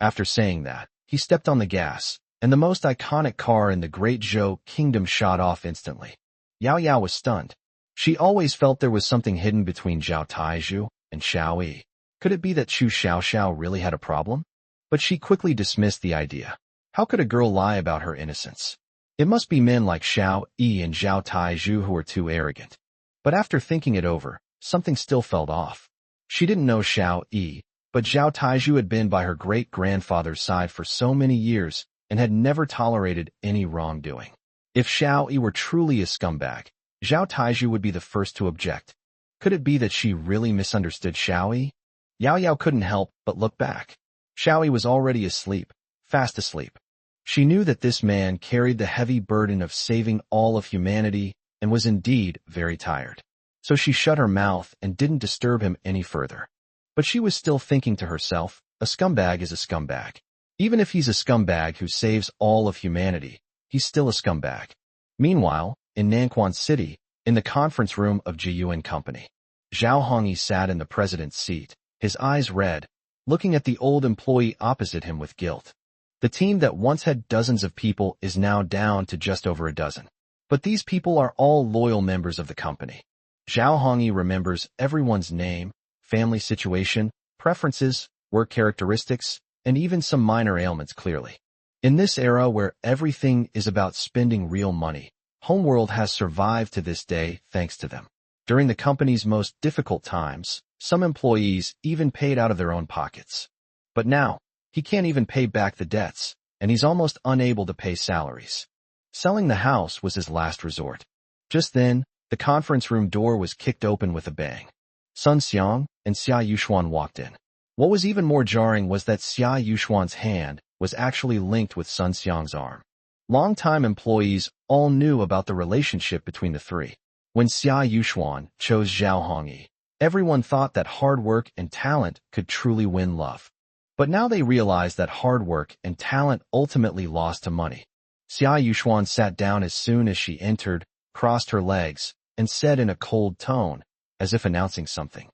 After saying that, he stepped on the gas, and the most iconic car in the Great Zhou Kingdom shot off instantly. Yao Yao was stunned. She always felt there was something hidden between Zhao Taizhu and Xiao Yi. Could it be that Xiao Xiao really had a problem? But she quickly dismissed the idea. How could a girl lie about her innocence? It must be men like Xiao Yi and Zhao Taizhu who are too arrogant. But after thinking it over, something still felt off. She didn't know Xiao Yi, but Zhao Taizhu had been by her great-grandfather's side for so many years and had never tolerated any wrongdoing. If Xiao Yi were truly a scumbag, Zhao Taizhu would be the first to object. Could it be that she really misunderstood Xiao Yi? Yao Yao couldn't help but look back. Xiao Yi was already asleep, fast asleep. She knew that this man carried the heavy burden of saving all of humanity and was indeed very tired. So she shut her mouth and didn't disturb him any further. But she was still thinking to herself, a scumbag is a scumbag. Even if he's a scumbag who saves all of humanity, he's still a scumbag. Meanwhile, in Nanquan City, in the conference room of Jiyu and Company, Zhao Hongyi sat in the president's seat, his eyes red, looking at the old employee opposite him with guilt. The team that once had dozens of people is now down to just over a dozen. But these people are all loyal members of the company. Zhao Hongyi remembers everyone's name, family situation, preferences, work characteristics, and even some minor ailments clearly. In this era where everything is about spending real money, Homeworld has survived to this day thanks to them. During the company's most difficult times, some employees even paid out of their own pockets. But now, he can't even pay back the debts, and he's almost unable to pay salaries. Selling the house was his last resort. Just then, the conference room door was kicked open with a bang. Sun Xiang and Xia Yuxuan walked in. What was even more jarring was that Xia Yuxuan's hand was actually linked with Sun Xiang's arm. Longtime employees all knew about the relationship between the three. When Xia Yuxuan chose Zhao Hongyi, everyone thought that hard work and talent could truly win love. But now they realized that hard work and talent ultimately lost to money. Xia Yuxuan sat down as soon as she entered, crossed her legs, and said in a cold tone, as if announcing something.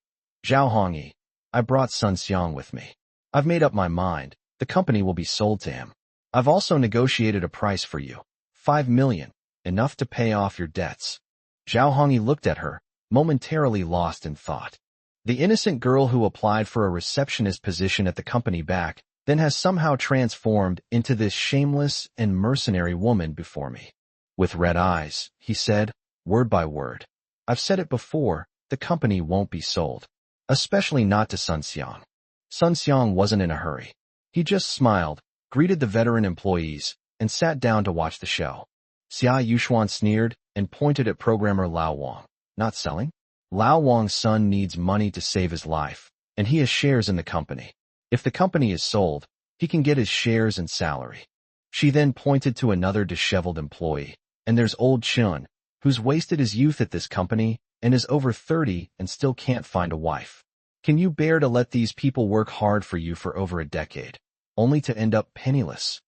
Zhao Hongyi, I brought Sun Xiang with me. I've made up my mind, the company will be sold to him. I've also negotiated a price for you, 5 million, enough to pay off your debts. Zhao Hongyi looked at her, momentarily lost in thought. The innocent girl who applied for a receptionist position at the company back then has somehow transformed into this shameless and mercenary woman before me. With red eyes, he said, word by word. I've said it before, the company won't be sold. Especially not to Sun Xiang. Sun Xiang wasn't in a hurry. He just smiled, greeted the veteran employees, and sat down to watch the show. Xiao Yi sneered and pointed at programmer Lao Wang. Not selling? Lao Wang's son needs money to save his life, and he has shares in the company. If the company is sold, he can get his shares and salary. She then pointed to another disheveled employee. And there's old Chun, who's wasted his youth at this company and is over 30 and still can't find a wife. Can you bear to let these people work hard for you for over a decade, only to end up penniless?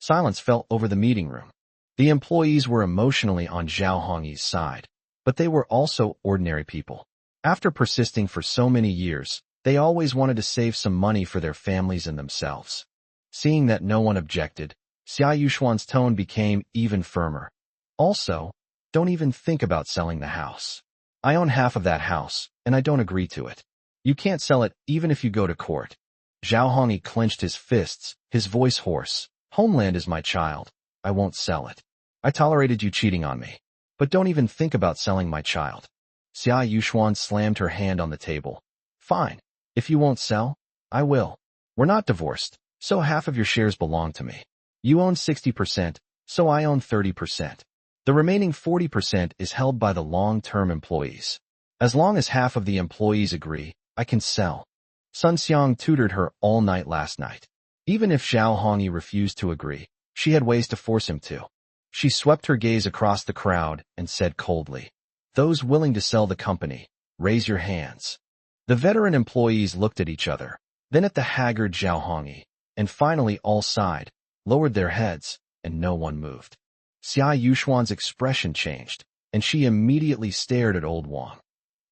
Silence fell over the meeting room. The employees were emotionally on Xiao Yi's side, but they were also ordinary people. After persisting for so many years, they always wanted to save some money for their families and themselves. Seeing that no one objected, Xiao Yushuan's tone became even firmer. Also, don't even think about selling the house. I own half of that house, and I don't agree to it. You can't sell it even if you go to court. Xiao Yi clenched his fists, his voice hoarse. Homeland is my child. I won't sell it. I tolerated you cheating on me. But don't even think about selling my child. Xiao Yushuan slammed her hand on the table. Fine. If you won't sell, I will. We're not divorced, so half of your shares belong to me. You own 60%, so I own 30%. The remaining 40% is held by the long-term employees. As long as half of the employees agree, I can sell. Sun Xiang tutored her all night last night. Even if Xiao Yi refused to agree, she had ways to force him to. She swept her gaze across the crowd and said coldly, "Those willing to sell the company, raise your hands." The veteran employees looked at each other, then at the haggard Xiao Yi, and finally all sighed, lowered their heads, and no one moved. Xiao Yushuan's expression changed, and she immediately stared at Old Wang.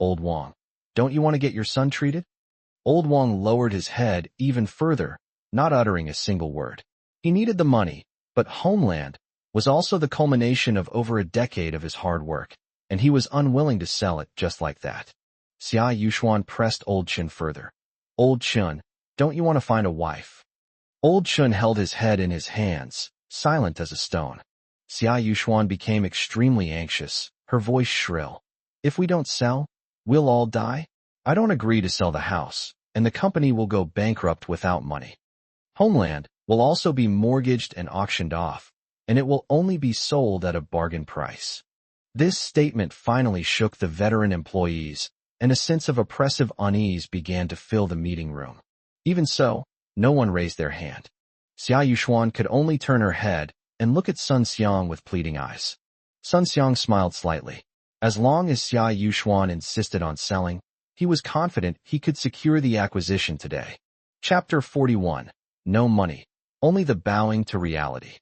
Old Wang, don't you want to get your son treated? Old Wang lowered his head even further, not uttering a single word. He needed the money, but Homeland was also the culmination of over a decade of his hard work, and he was unwilling to sell it just like that. Xiao Yushuan pressed Old Chun further. Old Chun, don't you want to find a wife? Old Chun held his head in his hands, silent as a stone. Xiao Yushuan became extremely anxious, her voice shrill. If we don't sell, we'll all die? I don't agree to sell the house, and the company will go bankrupt without money. Homeland will also be mortgaged and auctioned off, and it will only be sold at a bargain price. This statement finally shook the veteran employees, and a sense of oppressive unease began to fill the meeting room. Even so, no one raised their hand. Xiao Yushuan could only turn her head and look at Sun Xiang with pleading eyes. Sun Xiang smiled slightly. As long as Xiao Yushuan insisted on selling, he was confident he could secure the acquisition today. Chapter 41. No money, only the bowing to reality.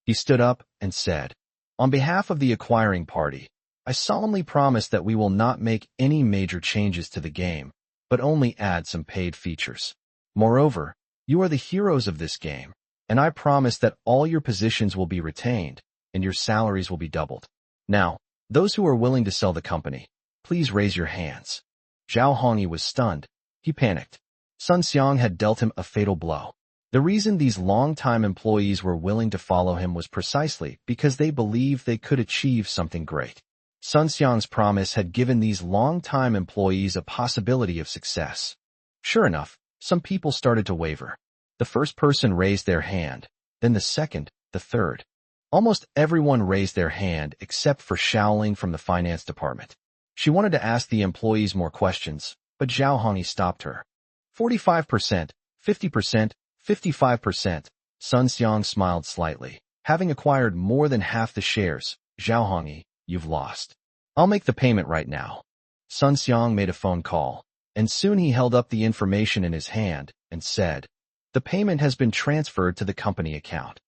He stood up and said, "On behalf of the acquiring party, I solemnly promise that we will not make any major changes to the game, but only add some paid features. Moreover, you are the heroes of this game, and I promise that all your positions will be retained, and your salaries will be doubled. Now, those who are willing to sell the company, please raise your hands." Xiao Yi was stunned. He panicked. Sun Xiang had dealt him a fatal blow. The reason these long-time employees were willing to follow him was precisely because they believed they could achieve something great. Sun Xiang's promise had given these long-time employees a possibility of success. Sure enough, some people started to waver. The first person raised their hand, then the second, the third. Almost everyone raised their hand except for Xiaoling from the finance department. She wanted to ask the employees more questions, but Xiao Yi stopped her. 45%, 50%, 55%. Sun Xiang smiled slightly. Having acquired more than half the shares, Xiao Yi, you've lost. I'll make the payment right now. Sun Xiang made a phone call, and soon he held up the information in his hand and said, "The payment has been transferred to the company account.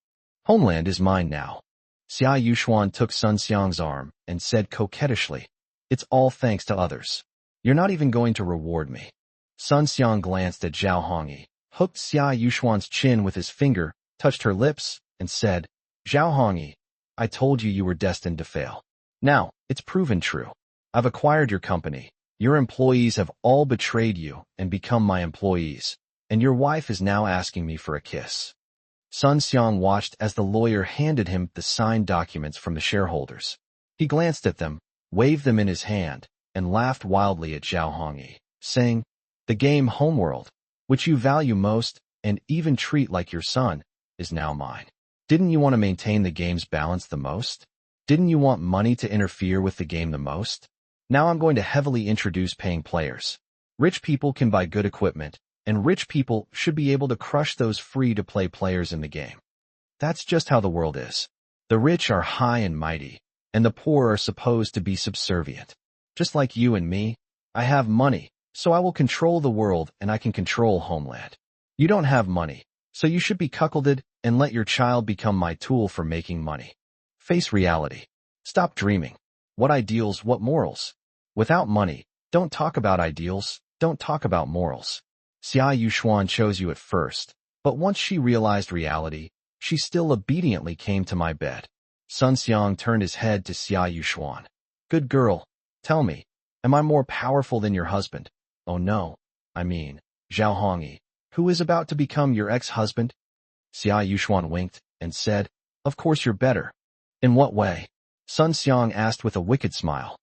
Homeland is mine now." Xiao Yushuan took Sun Xiang's arm and said coquettishly, "It's all thanks to others. You're not even going to reward me." Sun Xiang glanced at Xiao Yi, hooked Xiao Yushuan's chin with his finger, touched her lips, and said, "Xiao Yi, I told you you were destined to fail. Now, it's proven true. I've acquired your company. Your employees have all betrayed you and become my employees, and your wife is now asking me for a kiss." Sun Xiang watched as the lawyer handed him the signed documents from the shareholders. He glanced at them, waved them in his hand, and laughed wildly at Xiao Yi, saying, "The game Homeworld, which you value most and even treat like your son, is now mine. Didn't you want to maintain the game's balance the most? Didn't you want money to interfere with the game the most? Now I'm going to heavily introduce paying players. Rich people can buy good equipment, and rich people should be able to crush those free-to-play players in the game. That's just how the world is. The rich are high and mighty, and the poor are supposed to be subservient. Just like you and me, I have money, so I will control the world and I can control Homeland. You don't have money, so you should be cuckolded and let your child become my tool for making money. Face reality. Stop dreaming. What ideals, what morals? Without money, don't talk about ideals, don't talk about morals. Xiao Yi chose you at first, but once she realized reality, she still obediently came to my bed. Sun Xiang turned his head to Xiao Yi. Good girl, tell me, am I more powerful than your husband? Oh no, I mean, Xiao Yi, who is about to become your ex-husband? Xiao Yi winked and said, of course you're better. In what way? Sun Xiang asked with a wicked smile.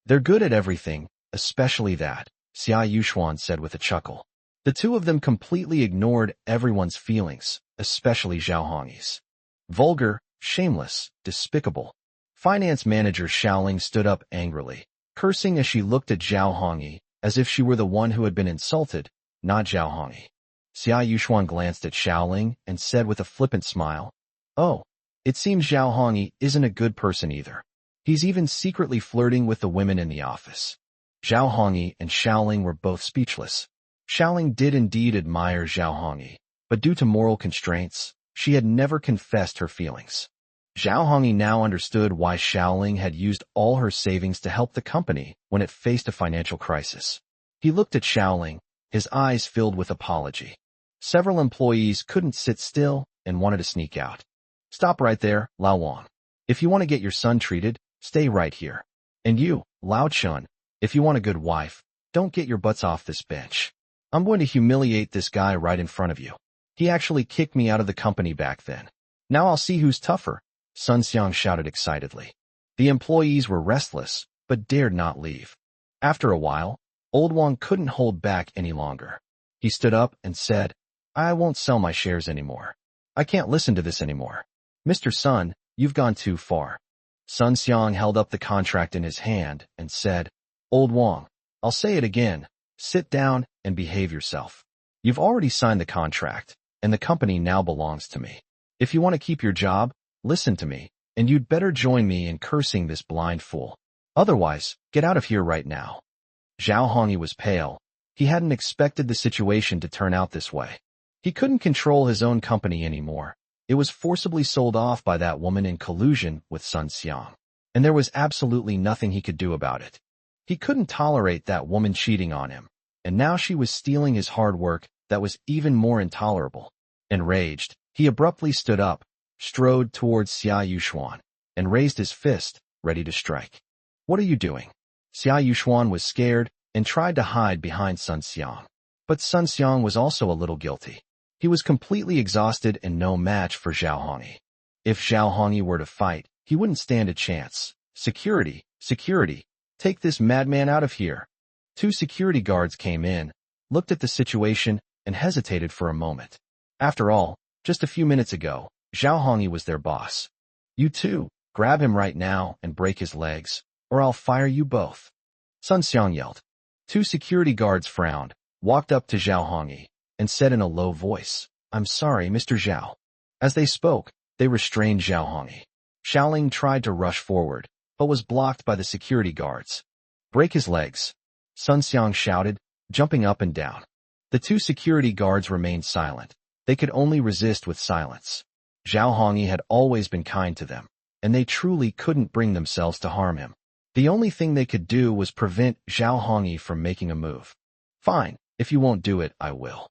They're good at everything, especially that, Xiao Yi said with a chuckle. The two of them completely ignored everyone's feelings, especially Xiao Yi's. Vulgar, shameless, despicable. Finance manager Xiaoling stood up angrily, cursing as she looked at Xiao Yi, as if she were the one who had been insulted, not Xiao Yi. Xiao Yi glanced at Xiaoling and said with a flippant smile, oh, it seems Xiao Yi isn't a good person either. He's even secretly flirting with the women in the office. Xiao Yi and Xiaoling were both speechless. Xiaoling did indeed admire Xiao Yi, but due to moral constraints, she had never confessed her feelings. Xiao Yi now understood why Xiaoling had used all her savings to help the company when it faced a financial crisis. He looked at Xiaoling, his eyes filled with apology. Several employees couldn't sit still and wanted to sneak out. Stop right there, Lao Wang. If you want to get your son treated, stay right here. And you, Lao Chun, if you want a good wife, don't get your butts off this bench. I'm going to humiliate this guy right in front of you. He actually kicked me out of the company back then. Now I'll see who's tougher, Sun Xiang shouted excitedly. The employees were restless, but dared not leave. After a while, Old Wang couldn't hold back any longer. He stood up and said, I won't sell my shares anymore. I can't listen to this anymore. Mr. Sun, you've gone too far. Sun Xiang held up the contract in his hand and said, Old Wang, I'll say it again. Sit down and behave yourself. You've already signed the contract, and the company now belongs to me. If you want to keep your job, listen to me, and you'd better join me in cursing this blind fool. Otherwise, get out of here right now. Xiao Yi was pale. He hadn't expected the situation to turn out this way. He couldn't control his own company anymore. It was forcibly sold off by that woman in collusion with Sun Xiang, and there was absolutely nothing he could do about it. He couldn't tolerate that woman cheating on him, and now she was stealing his hard work that was even more intolerable. Enraged, he abruptly stood up, strode towards Xiao Yi, and raised his fist, ready to strike. What are you doing? Xiao Yi was scared and tried to hide behind Sun Xiang. But Sun Xiang was also a little guilty. He was completely exhausted and no match for Xiao Yi. If Xiao Yi were to fight, he wouldn't stand a chance. Security, security, take this madman out of here. 2 security guards came in, looked at the situation, and hesitated for a moment. After all, just a few minutes ago, Xiao Yi was their boss. You two, grab him right now and break his legs, or I'll fire you both. Sun Xiang yelled. 2 security guards frowned, walked up to Xiao Yi, and said in a low voice, I'm sorry, Mr. Zhao. As they spoke, they restrained Xiao Yi. Xiaoling tried to rush forward, but was blocked by the security guards. Break his legs, Sun Xiang shouted, jumping up and down. The 2 security guards remained silent. They could only resist with silence. Xiao Yi had always been kind to them, and they truly couldn't bring themselves to harm him. The only thing they could do was prevent Xiao Yi from making a move. Fine, if you won't do it, I will.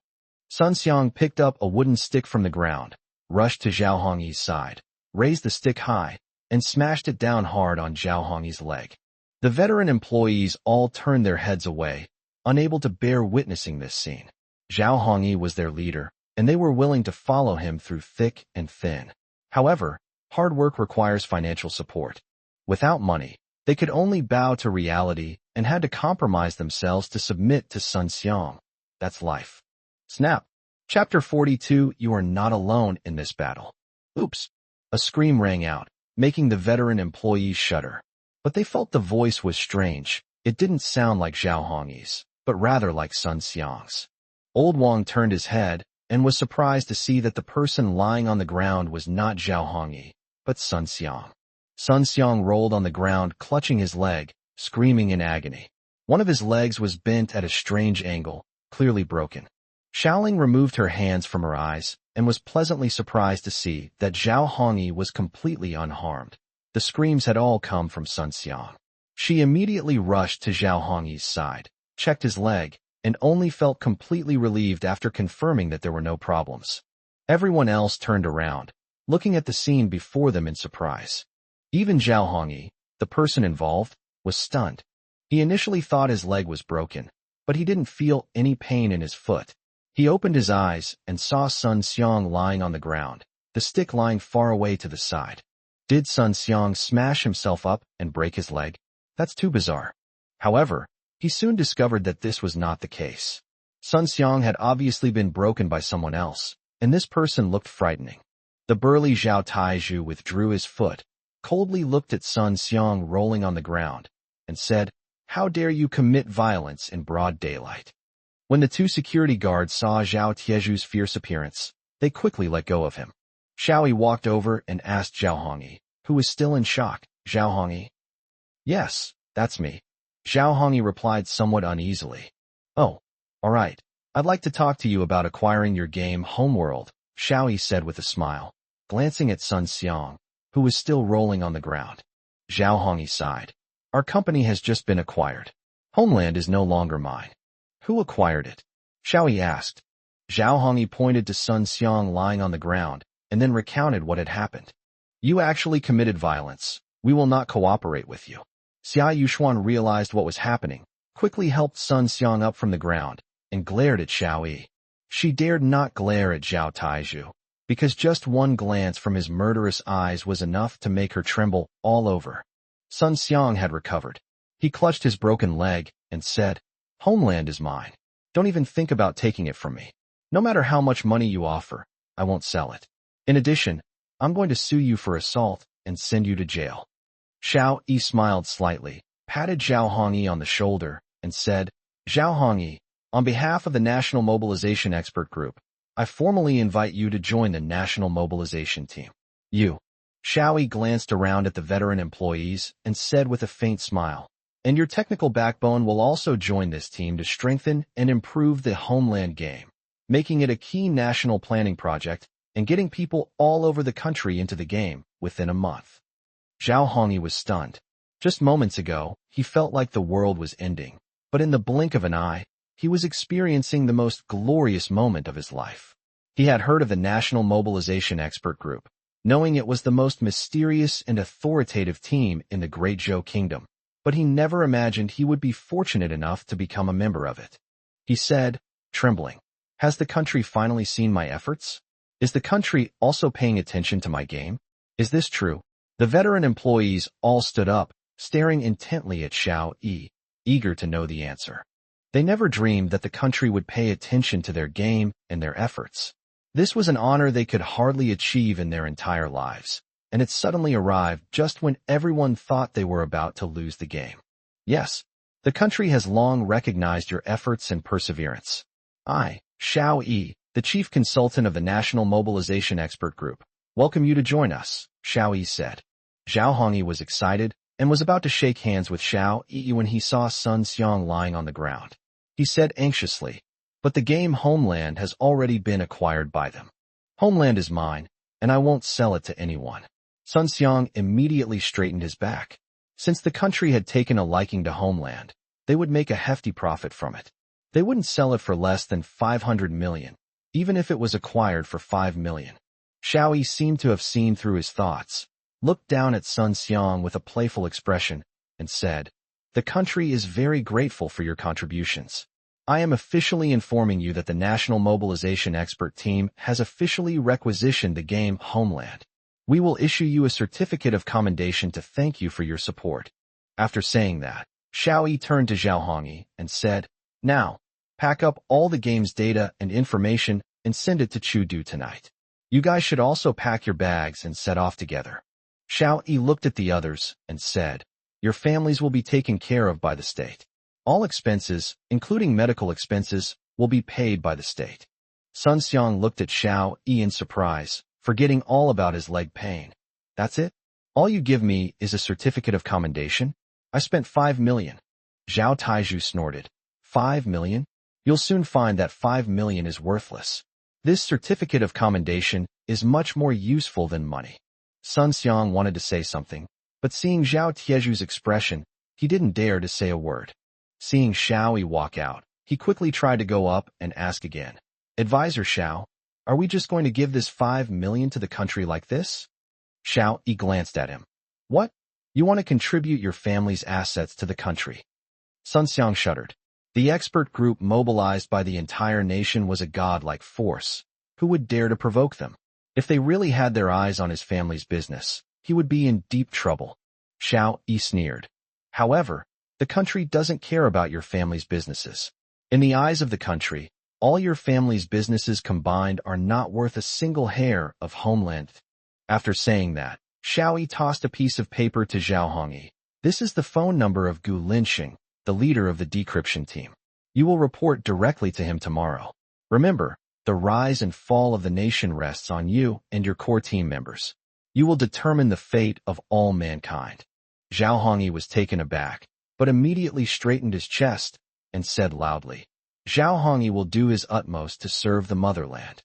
Sun Xiang picked up a wooden stick from the ground, rushed to Xiao Yi's side, raised the stick high, and smashed it down hard on Xiao Yi's leg. The veteran employees all turned their heads away, unable to bear witnessing this scene. Xiao Yi was their leader, and they were willing to follow him through thick and thin. However, hard work requires financial support. Without money, they could only bow to reality and had to compromise themselves to submit to Sun Xiang. That's life. Snap! Chapter 42, You are not alone in this battle. Oops. A scream rang out, making the veteran employees shudder. But they felt the voice was strange. It didn't sound like Xiao Yi's, but rather like Sun Xiang's. Old Wang turned his head and was surprised to see that the person lying on the ground was not Xiao Yi, but Sun Xiang. Sun Xiang rolled on the ground, clutching his leg, screaming in agony. One of his legs was bent at a strange angle, clearly broken. Xiaoling removed her hands from her eyes and was pleasantly surprised to see that Xiao Yi was completely unharmed. The screams had all come from Sun Xiang. She immediately rushed to Xiao Yi's side, checked his leg, and only felt completely relieved after confirming that there were no problems. Everyone else turned around, looking at the scene before them in surprise. Even Xiao Yi, the person involved, was stunned. He initially thought his leg was broken, but he didn't feel any pain in his foot. He opened his eyes and saw Sun Xiang lying on the ground, the stick lying far away to the side. Did Sun Xiang smash himself up and break his leg? That's too bizarre. However, he soon discovered that this was not the case. Sun Xiang had obviously been broken by someone else, and this person looked frightening. The burly Zhao Taizhu withdrew his foot, coldly looked at Sun Xiang rolling on the ground, and said, "How dare you commit violence in broad daylight?" When the two security guards saw Zhao Taizhu's fierce appearance, they quickly let go of him. Xiao Yi walked over and asked Xiao Yi, who was still in shock. "Xiao Yi?" "Yes, that's me." Xiao Yi replied somewhat uneasily. "Oh, all right. I'd like to talk to you about acquiring your game Homeworld," Xiao Yi said with a smile, glancing at Sun Xiang, who was still rolling on the ground. Xiao Yi sighed. "Our company has just been acquired. Homeland is no longer mine." "Who acquired it?" Xiao Yi asked. Xiao Yi pointed to Sun Xiang lying on the ground, and then recounted what had happened. "You actually committed violence. We will not cooperate with you." Xia Yuxuan realized what was happening, quickly helped Sun Xiang up from the ground, and glared at Xiao Yi. She dared not glare at Zhao Taizhu, because just one glance from his murderous eyes was enough to make her tremble all over. Sun Xiang had recovered. He clutched his broken leg and said, "Homeland is mine. Don't even think about taking it from me. No matter how much money you offer, I won't sell it. In addition, I'm going to sue you for assault and send you to jail." Xiao Yi smiled slightly, patted Xiao Yi on the shoulder, and said, "Xiao Yi, on behalf of the National Mobilization Expert Group, I formally invite you to join the National Mobilization Team." "You?" Xiao Yi glanced around at the veteran employees and said with a faint smile, "And your technical backbone will also join this team to strengthen and improve the Homeland game, making it a key national planning project and getting people all over the country into the game within a month." Xiao Yi was stunned. Just moments ago, he felt like the world was ending, but in the blink of an eye, he was experiencing the most glorious moment of his life. He had heard of the National Mobilization Expert Group, knowing it was the most mysterious and authoritative team in the Great Zhou Kingdom, but he never imagined he would be fortunate enough to become a member of it. He said, trembling, "Has the country finally seen my efforts? Is the country also paying attention to my game? Is this true?" The veteran employees all stood up, staring intently at Xiao Yi, eager to know the answer. They never dreamed that the country would pay attention to their game and their efforts. This was an honor they could hardly achieve in their entire lives, and it suddenly arrived just when everyone thought they were about to lose the game. "Yes, the country has long recognized your efforts and perseverance. I, Xiao Yi, the chief consultant of the National Mobilization Expert Group, welcome you to join us," Xiao Yi said. Xiao Yi was excited and was about to shake hands with Xiao Yi when he saw Sun Xiang lying on the ground. He said anxiously, "But the game Homeland has already been acquired by them. Homeland is mine, and I won't sell it to anyone." Sun Xiang immediately straightened his back. Since the country had taken a liking to Homeland, they would make a hefty profit from it. They wouldn't sell it for less than 500 million, even if it was acquired for 5 million. Xiao Yi seemed to have seen through his thoughts, looked down at Sun Xiang with a playful expression, and said, "The country is very grateful for your contributions. I am officially informing you that the National Mobilization Expert Team has officially requisitioned the game Homeland. We will issue you a certificate of commendation to thank you for your support." After saying that, Xiao Yi turned to Xiao Yi and said, "Now, pack up all the game's data and information and send it to Chudu tonight. You guys should also pack your bags and set off together. Xiao Yi looked at the others and said, your families will be taken care of by the state. All expenses, including medical expenses, will be paid by the state. Sun Xiang looked at Xiao Yi in surprise, forgetting all about his leg pain. That's it? All you give me is a certificate of commendation? I spent 5 million. Zhao Taizhu snorted. 5 million? You'll soon find that 5 million is worthless. This certificate of commendation is much more useful than money. Sun Xiang wanted to say something, but seeing Zhao Tieju's expression, he didn't dare to say a word. Seeing Xiao Yi walk out, he quickly tried to go up and ask again. Advisor Xiao, are we just going to give this 5 million to the country like this? Xiao Yi glanced at him. What? You want to contribute your family's assets to the country? Sun Xiang shuddered. The expert group mobilized by the entire nation was a godlike force. Who would dare to provoke them? If they really had their eyes on his family's business, he would be in deep trouble. Xiao Yi sneered. However, the country doesn't care about your family's businesses. In the eyes of the country, all your family's businesses combined are not worth a single hair of homeland. After saying that, Xiao Yi tossed a piece of paper to Zhao Hongyi. This is the phone number of Gu Linxing, the leader of the decryption team. You will report directly to him tomorrow. Remember, the rise and fall of the nation rests on you and your core team members. You will determine the fate of all mankind. Zhao Hongyi was taken aback, but immediately straightened his chest and said loudly, Zhao Hongyi will do his utmost to serve the motherland.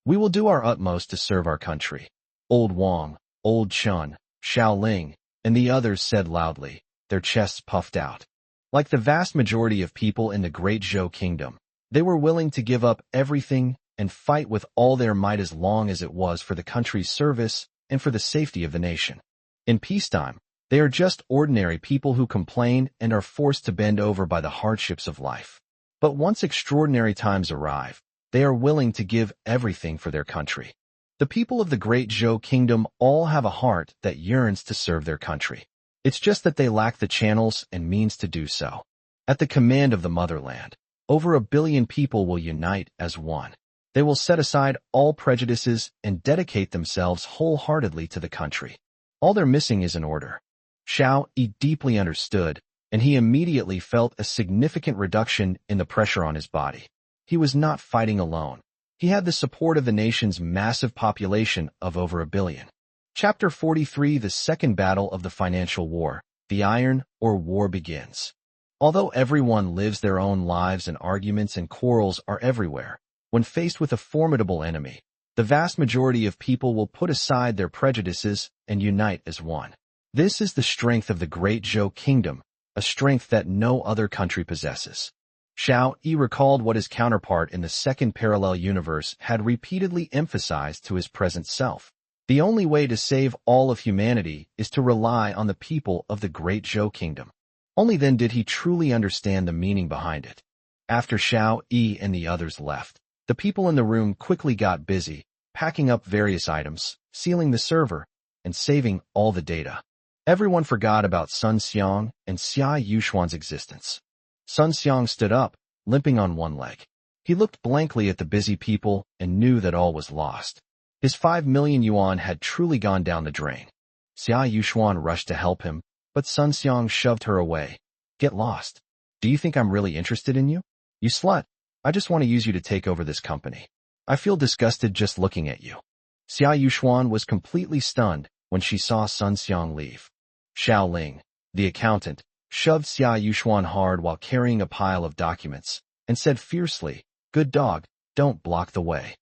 We will do our utmost to serve our country. Old Wang, Old Chun, Xiao Ling, and the others said loudly, their chests puffed out. Like the vast majority of people in the Great Zhou Kingdom, they were willing to give up everything and fight with all their might as long as it was for the country's service and for the safety of the nation. In peacetime, they are just ordinary people who complain and are forced to bend over by the hardships of life. But once extraordinary times arrive, they are willing to give everything for their country. The people of the Great Zhou Kingdom all have a heart that yearns to serve their country. It's just that they lack the channels and means to do so. At the command of the motherland, over 1 billion people will unite as one. They will set aside all prejudices and dedicate themselves wholeheartedly to the country. All they're missing is an order. Xiao Yi deeply understood, and he immediately felt a significant reduction in the pressure on his body. He was not fighting alone. He had the support of the nation's massive population of over 1 billion. Chapter 43 The Second Battle of the Financial War, the Iron or War begins. Although everyone lives their own lives and arguments and quarrels are everywhere, when faced with a formidable enemy, the vast majority of people will put aside their prejudices and unite as one. This is the strength of the Great Zhou Kingdom, a strength that no other country possesses. Xiao Yi recalled what his counterpart in the second parallel universe had repeatedly emphasized to his present self. The only way to save all of humanity is to rely on the people of the Great Zhou Kingdom. Only then did he truly understand the meaning behind it. After Xiao Yi and the others left, the people in the room quickly got busy, packing up various items, sealing the server, and saving all the data. Everyone forgot about Sun Xiang and Xia Yuxuan's existence. Sun Xiang stood up, limping on one leg. He looked blankly at the busy people and knew that all was lost. His 5 million yuan had truly gone down the drain. Xia Yuxuan rushed to help him, but Sun Xiang shoved her away. Get lost. Do you think I'm really interested in you? You slut. I just want to use you to take over this company. I feel disgusted just looking at you. Xia Yuxuan was completely stunned when she saw Sun Xiang leave. Xiao Ling, the accountant, shoved Xia Yuxuan hard while carrying a pile of documents, and said fiercely, Good dog, don't block the way.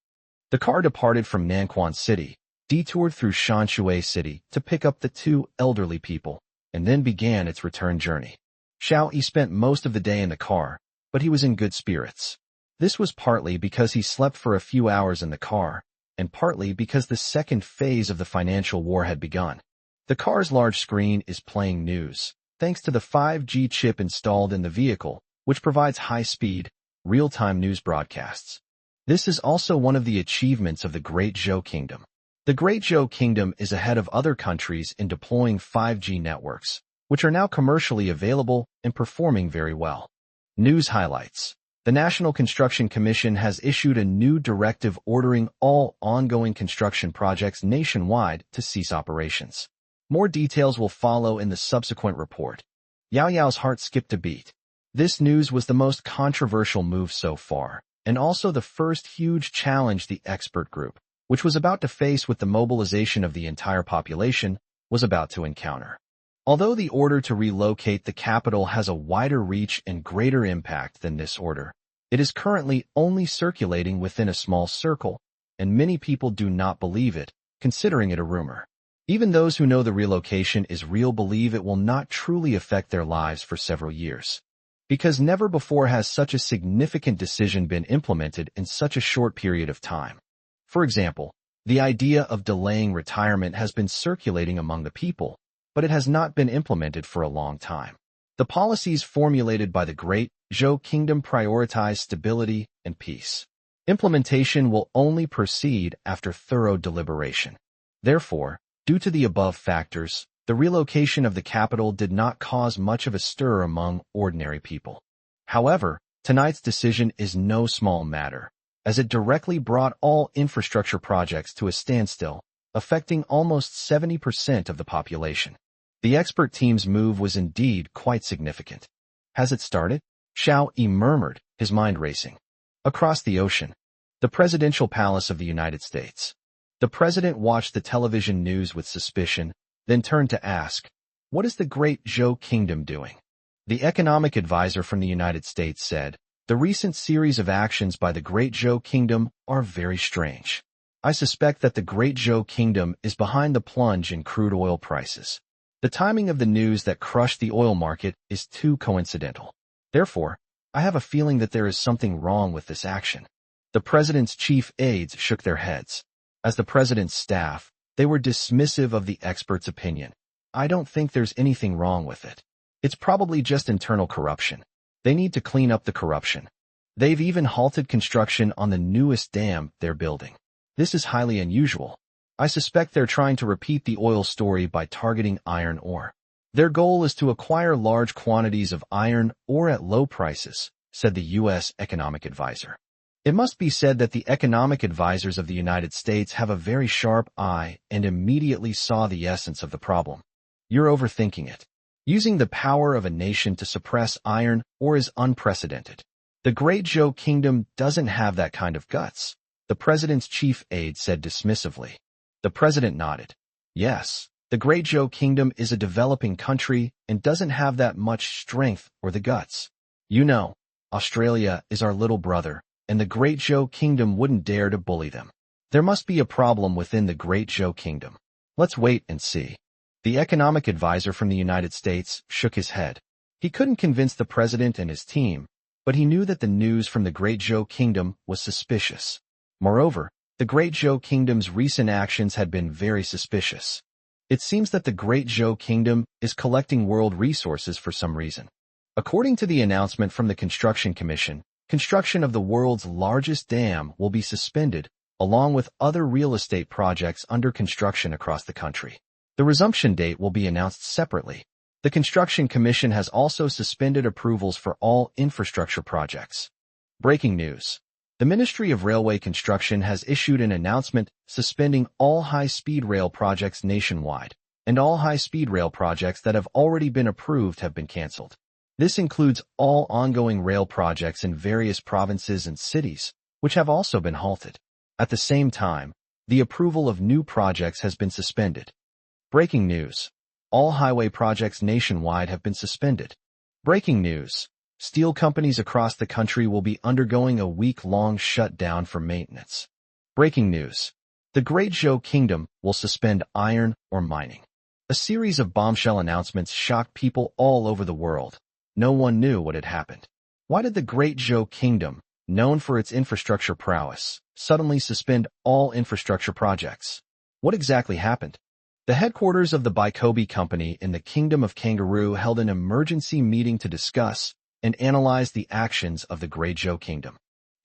The car departed from Nanquan City, detoured through Shanshui City to pick up the 2 elderly people, and then began its return journey. Xiao Yi spent most of the day in the car, but he was in good spirits. This was partly because he slept for a few hours in the car, and partly because the second phase of the financial war had begun. The car's large screen is playing news, thanks to the 5G chip installed in the vehicle, which provides high-speed, real-time news broadcasts. This is also one of the achievements of the Great Zhou Kingdom. The Great Zhou Kingdom is ahead of other countries in deploying 5G networks, which are now commercially available and performing very well. News highlights. The National Construction Commission has issued a new directive ordering all ongoing construction projects nationwide to cease operations. More details will follow in the subsequent report. Yao Yao's heart skipped a beat. This news was the most controversial move so far, and also the first huge challenge the expert group, which was about to face with the mobilization of the entire population, was about to encounter. Although the order to relocate the capital has a wider reach and greater impact than this order, it is currently only circulating within a small circle, and many people do not believe it, considering it a rumor. Even those who know the relocation is real believe it will not truly affect their lives for several years. Because never before has such a significant decision been implemented in such a short period of time. For example, the idea of delaying retirement has been circulating among the people, but it has not been implemented for a long time. The policies formulated by the Great Zhou Kingdom prioritize stability and peace. Implementation will only proceed after thorough deliberation. Therefore, due to the above factors, the relocation of the capital did not cause much of a stir among ordinary people. However, tonight's decision is no small matter, as it directly brought all infrastructure projects to a standstill, affecting almost 70% of the population. The expert team's move was indeed quite significant. Has it started? Xiao Yi murmured, his mind racing. Across the ocean, the presidential palace of the United States. The president watched the television news with suspicion, then turned to ask, "What is the Great Zhou Kingdom doing?" The economic advisor from the United States said, "The recent series of actions by the Great Zhou Kingdom are very strange. I suspect that the Great Zhou Kingdom is behind the plunge in crude oil prices. The timing of the news that crushed the oil market is too coincidental. Therefore, I have a feeling that there is something wrong with this action." The president's chief aides shook their heads. As the president's staff, they were dismissive of the expert's opinion. "I don't think there's anything wrong with it. It's probably just internal corruption. They need to clean up the corruption. They've even halted construction on the newest dam they're building. This is highly unusual. I suspect they're trying to repeat the oil story by targeting iron ore. Their goal is to acquire large quantities of iron ore at low prices," said the U.S. economic advisor. It must be said that the economic advisors of the United States have a very sharp eye and immediately saw the essence of the problem. You're overthinking it. Using the power of a nation to suppress iron ore is unprecedented. The Great Zhou Kingdom doesn't have that kind of guts, the president's chief aide said dismissively. The president nodded. Yes, the Great Zhou Kingdom is a developing country and doesn't have that much strength or the guts. You know, Australia is our little brother, and the Great Zhou Kingdom wouldn't dare to bully them. There must be a problem within the Great Zhou Kingdom. Let's wait and see. The economic advisor from the United States shook his head. He couldn't convince the president and his team, but he knew that the news from the Great Zhou Kingdom was suspicious. Moreover, the Great Zhou Kingdom's recent actions had been very suspicious. It seems that the Great Zhou Kingdom is collecting world resources for some reason. According to the announcement from the Construction Commission, construction of the world's largest dam will be suspended, along with other real estate projects under construction across the country. The resumption date will be announced separately. The Construction Commission has also suspended approvals for all infrastructure projects. Breaking news. The Ministry of Railway Construction has issued an announcement suspending all high-speed rail projects nationwide, and all high-speed rail projects that have already been approved have been canceled. This includes all ongoing rail projects in various provinces and cities, which have also been halted. At the same time, the approval of new projects has been suspended. Breaking news. All highway projects nationwide have been suspended. Breaking news. Steel companies across the country will be undergoing a week-long shutdown for maintenance. Breaking news. The Great Zhou Kingdom will suspend iron ore mining. A series of bombshell announcements shocked people all over the world. No one knew what had happened. Why did the Great Zhou Kingdom, known for its infrastructure prowess, suddenly suspend all infrastructure projects? What exactly happened? The headquarters of the Bikobi Company in the Kingdom of Kangaroo held an emergency meeting to discuss and analyze the actions of the Great Zhou Kingdom.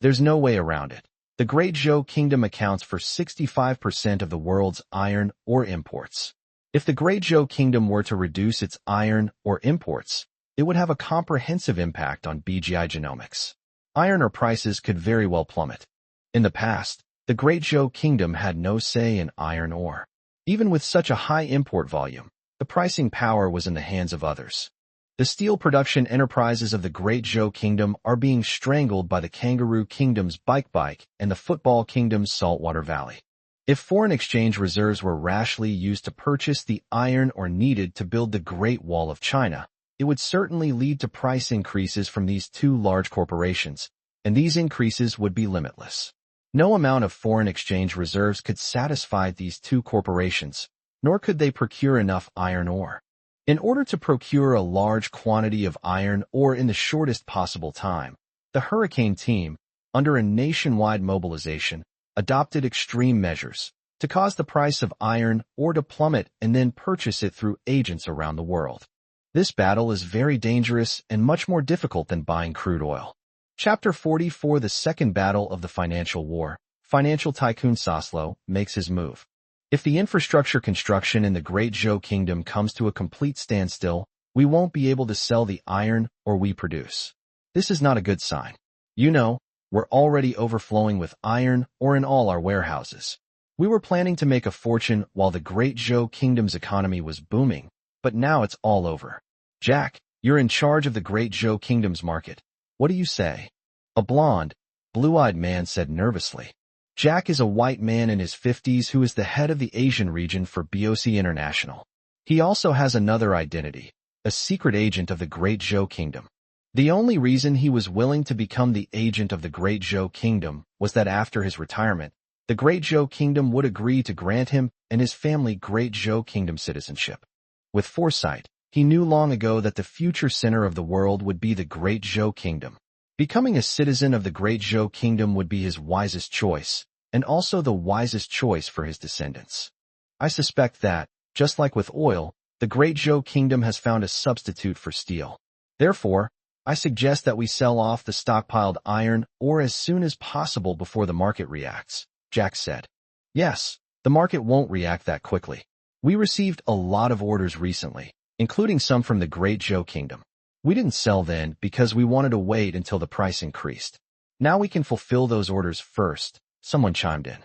There's no way around it. The Great Zhou Kingdom accounts for 65% of the world's iron ore imports. If the Great Zhou Kingdom were to reduce its iron ore imports, it would have a comprehensive impact on BGI genomics. iron ore prices could very well plummet. In the past, the Great Zhou Kingdom had no say in iron ore. Even with such a high import volume, the pricing power was in the hands of others. The steel production enterprises of the Great Zhou Kingdom are being strangled by the Kangaroo Kingdom's Bike and the Football Kingdom's Saltwater Valley. If foreign exchange reserves were rashly used to purchase the iron ore needed to build the Great Wall of China, it would certainly lead to price increases from these two large corporations, and these increases would be limitless. No amount of foreign exchange reserves could satisfy these two corporations, nor could they procure enough iron ore. In order to procure a large quantity of iron ore in the shortest possible time, the Hurricane team, under a nationwide mobilization, adopted extreme measures to cause the price of iron ore to plummet and then purchase it through agents around the world. This battle is very dangerous and much more difficult than buying crude oil. Chapter 44 The Second Battle of the Financial War. Financial tycoon Soslo makes his move. If the infrastructure construction in the Great Zhou Kingdom comes to a complete standstill, we won't be able to sell the iron ore we produce. This is not a good sign. You know, we're already overflowing with iron ore in all our warehouses. We were planning to make a fortune while the Great Zhou Kingdom's economy was booming, but now it's all over. Jack, you're in charge of the Great Zhou Kingdom's market. What do you say? A blonde, blue-eyed man said nervously. Jack is a white man in his 50s who is the head of the Asian region for BOC International. He also has another identity, a secret agent of the Great Zhou Kingdom. The only reason he was willing to become the agent of the Great Zhou Kingdom was that after his retirement, the Great Zhou Kingdom would agree to grant him and his family Great Zhou Kingdom citizenship. With foresight, he knew long ago that the future center of the world would be the Great Zhou Kingdom. Becoming a citizen of the Great Zhou Kingdom would be his wisest choice, and also the wisest choice for his descendants. I suspect that, just like with oil, the Great Zhou Kingdom has found a substitute for steel. Therefore, I suggest that we sell off the stockpiled iron ore as soon as possible before the market reacts, Jack said. Yes, the market won't react that quickly. We received a lot of orders recently, including some from the Great Zhou Kingdom. We didn't sell then because we wanted to wait until the price increased. Now we can fulfill those orders first, someone chimed in.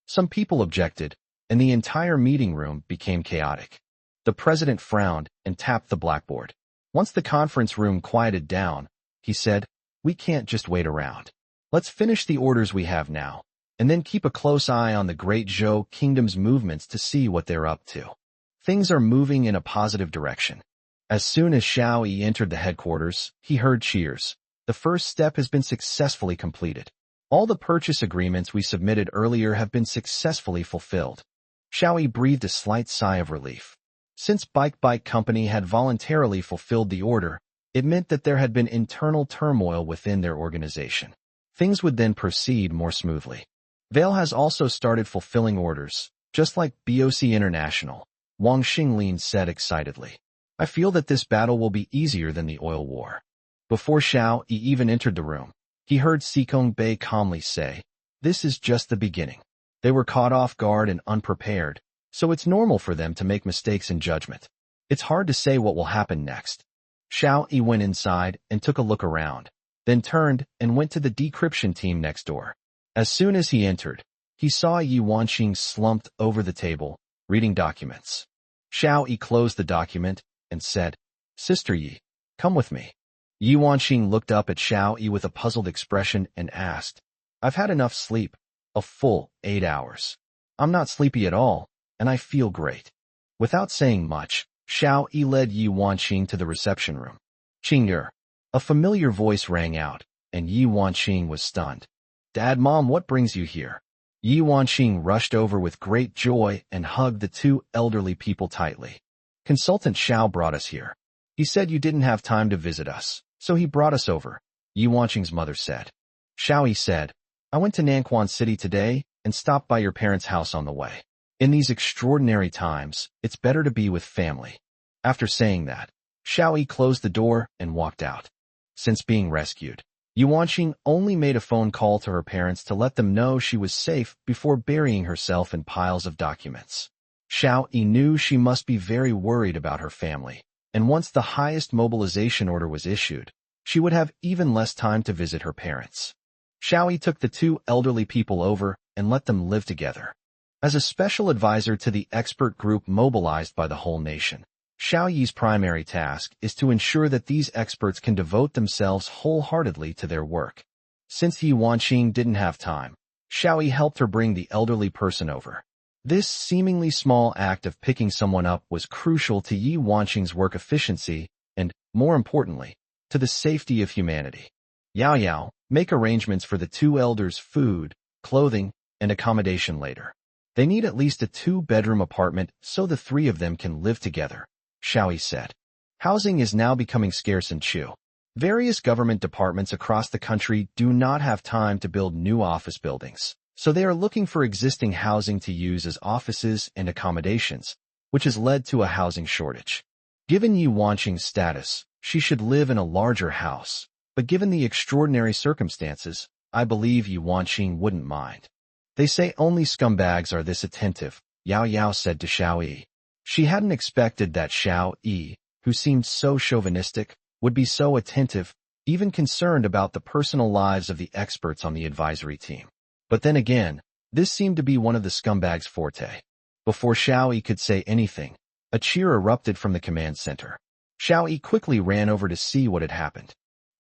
Some people objected, and the entire meeting room became chaotic. The president frowned and tapped the blackboard. Once the conference room quieted down, he said, "We can't just wait around. Let's finish the orders we have now, and then keep a close eye on the Great Zhou Kingdom's movements to see what they're up to." Things are moving in a positive direction. As soon as Xiao Yi entered the headquarters, he heard cheers. The first step has been successfully completed. All the purchase agreements we submitted earlier have been successfully fulfilled. Xiao Yi breathed a slight sigh of relief. Since Bike Company had voluntarily fulfilled the order, it meant that there had been internal turmoil within their organization. Things would then proceed more smoothly. Vale has also started fulfilling orders, just like BOC International, Wang Xinglin said excitedly. I feel that this battle will be easier than the oil war. Before Xiao Yi even entered the room, he heard Sikong Bei calmly say, "This is just the beginning." They were caught off guard and unprepared, so it's normal for them to make mistakes in judgment. It's hard to say what will happen next. Xiao Yi went inside and took a look around, then turned and went to the decryption team next door. As soon as he entered, he saw Yi Wanqing slumped over the table, reading documents. Xiao Yi closed the document and said, "Sister Yi, come with me." Yi Wanqing looked up at Xiao Yi with a puzzled expression and asked, "I've had enough sleep, a full 8 hours. I'm not sleepy at all, and I feel great." Without saying much, Xiao Yi led Yi Wanqing to the reception room. "Qing'er." A familiar voice rang out, and Yi Wanqing was stunned. "Dad, Mom, what brings you here?" Yi Wanqing rushed over with great joy and hugged the two elderly people tightly. "Consultant Xiao brought us here. He said you didn't have time to visit us, so he brought us over," Yi Wanqing's mother said. Xiao Yi said, "I went to Nanquan City today and stopped by your parents' house on the way. In these extraordinary times, it's better to be with family." After saying that, Xiao Yi closed the door and walked out. Since being rescued, Yi Wanqing only made a phone call to her parents to let them know she was safe before burying herself in piles of documents. Xiao Yi knew she must be very worried about her family, and once the highest mobilization order was issued, She would have even less time to visit her parents. Xiao Yi took the two elderly people over and let them live together. As a special advisor to the expert group mobilized by the whole nation, Xiao Yi's primary task is to ensure that these experts can devote themselves wholeheartedly to their work. Since Yi Wanqing didn't have time, Xiao Yi helped her bring the elderly person over. This seemingly small act of picking someone up was crucial to Yi Wanqing's work efficiency and, more importantly, to the safety of humanity. Yao Yao, make arrangements for the two elders' food, clothing, and accommodation later. They need at least a 2-bedroom apartment so the three of them can live together, Xiao Yi said. Housing is now becoming scarce in Chu. Various government departments across the country do not have time to build new office buildings, so they are looking for existing housing to use as offices and accommodations, which has led to a housing shortage. Given Yi Wanqing's status, she should live in a larger house, but given the extraordinary circumstances, I believe Yi Wanqing wouldn't mind. They say only scumbags are this attentive, Yao Yao said to Xiao Yi. She hadn't expected that Xiao Yi, who seemed so chauvinistic, would be so attentive, even concerned about the personal lives of the experts on the advisory team. But then again, this seemed to be one of the scumbags' forte. Before Xiao Yi could say anything, a cheer erupted from the command center. Xiao Yi quickly ran over to see what had happened.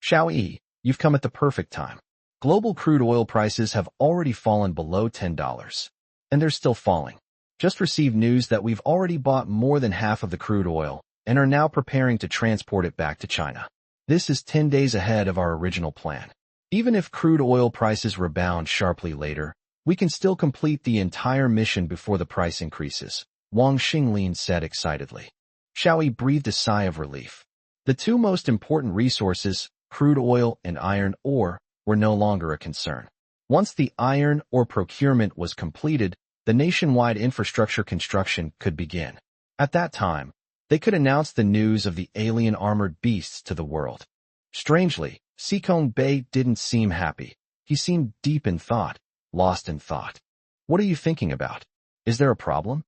Xiao Yi, you've come at the perfect time. Global crude oil prices have already fallen below $10, and they're still falling. Just received news that we've already bought more than half of the crude oil and are now preparing to transport it back to China. This is 10 days ahead of our original plan. Even if crude oil prices rebound sharply later, we can still complete the entire mission before the price increases, Wang Xinglin said excitedly. Xiao Yi breathed a sigh of relief. The two most important resources, crude oil and iron ore, were no longer a concern. Once the iron ore procurement was completed, the nationwide infrastructure construction could begin. At that time, they could announce the news of the alien armored beasts to the world. Strangely, Sikong Bei didn't seem happy. He seemed deep in thought, lost in thought. What are you thinking about? Is there a problem?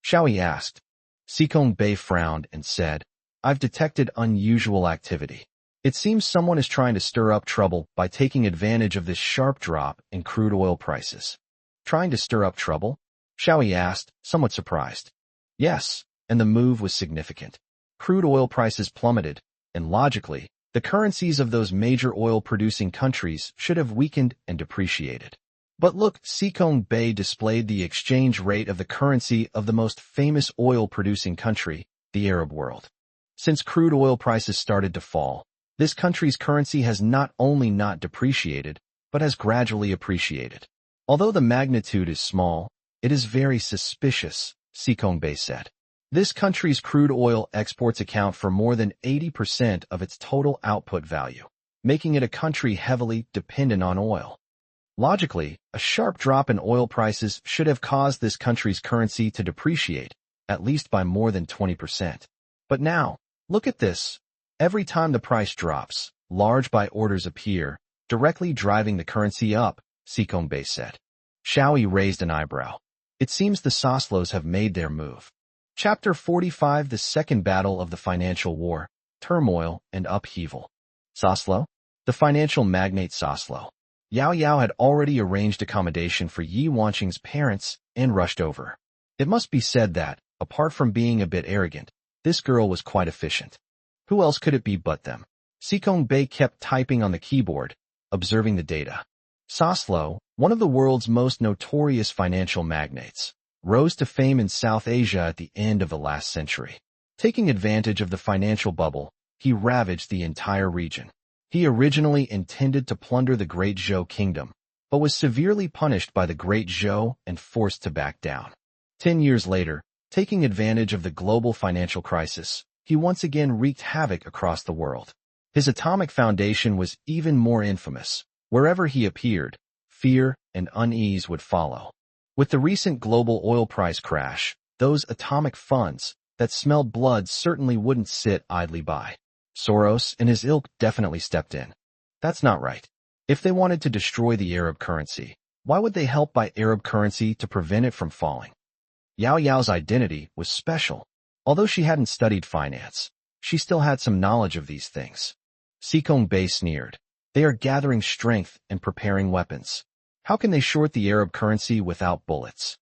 Xiao Yi asked. Sikong Bei frowned and said, I've detected unusual activity. It seems someone is trying to stir up trouble by taking advantage of this sharp drop in crude oil prices. Trying to stir up trouble? Xiao Yi asked, somewhat surprised. Yes, and the move was significant. Crude oil prices plummeted, and logically, the currencies of those major oil-producing countries should have weakened and depreciated. But look, Sikong Bei displayed the exchange rate of the currency of the most famous oil-producing country, the Arab world. Since crude oil prices started to fall, this country's currency has not only not depreciated, but has gradually appreciated. Although the magnitude is small, it is very suspicious, Sikong Bei said. This country's crude oil exports account for more than 80% of its total output value, making it a country heavily dependent on oil. Logically, a sharp drop in oil prices should have caused this country's currency to depreciate, at least by more than 20%. But now, look at this. Every time the price drops, large buy orders appear, directly driving the currency up, Sikong Bei said. Xiao Yi raised an eyebrow. It seems the Soslos have made their move. Chapter 45 The Second Battle of the Financial War, Turmoil and Upheaval. Soslo? The financial magnate Soslo. Yao Yao had already arranged accommodation for Yi Wanqing's parents and rushed over. It must be said that, apart from being a bit arrogant, this girl was quite efficient. Who else could it be but them? Sikong Bei kept typing on the keyboard, observing the data. Soslo, one of the world's most notorious financial magnates, rose to fame in South Asia at the end of the last century. Taking advantage of the financial bubble, he ravaged the entire region. He originally intended to plunder the Great Zhou Kingdom, but was severely punished by the Great Zhou and forced to back down. 10 years later, taking advantage of the global financial crisis, he once again wreaked havoc across the world. His atomic foundation was even more infamous. Wherever he appeared, fear and unease would follow. With the recent global oil price crash, those atomic funds that smelled blood certainly wouldn't sit idly by. Soros and his ilk definitely stepped in. That's not right. If they wanted to destroy the Arab currency, why would they help buy Arab currency to prevent it from falling? Yao Yao's identity was special. Although she hadn't studied finance, she still had some knowledge of these things. Sikong Bey sneered. They are gathering strength and preparing weapons. How can they short the Arab currency without bullets?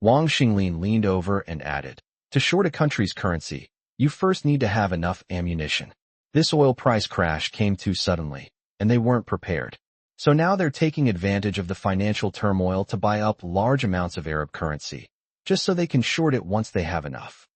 Wang Xinglin leaned over and added, to short a country's currency, you first need to have enough ammunition. This oil price crash came too suddenly, and they weren't prepared. So now they're taking advantage of the financial turmoil to buy up large amounts of Arab currency, just so they can short it once they have enough.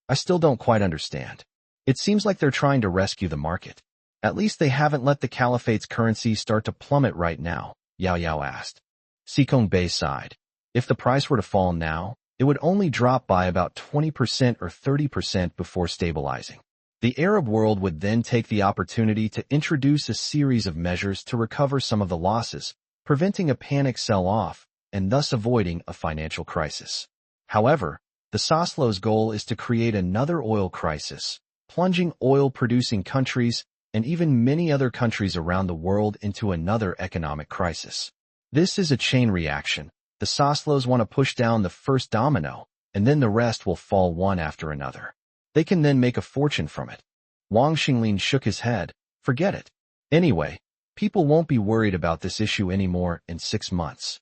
I still don't quite understand. It seems like they're trying to rescue the market. At least they haven't let the caliphate's currency start to plummet right now, Yao Yao asked. Sikong Bey sighed. If the price were to fall now, it would only drop by about 20% or 30% before stabilizing. The Arab world would then take the opportunity to introduce a series of measures to recover some of the losses, preventing a panic sell-off, and thus avoiding a financial crisis. However, the Saslow's goal is to create another oil crisis, plunging oil-producing countries and even many other countries around the world into another economic crisis. This is a chain reaction. The Saslows want to push down the first domino, and then the rest will fall one after another. They can then make a fortune from it. Wang Xinglin shook his head. Forget it. Anyway, people won't be worried about this issue anymore in 6 months.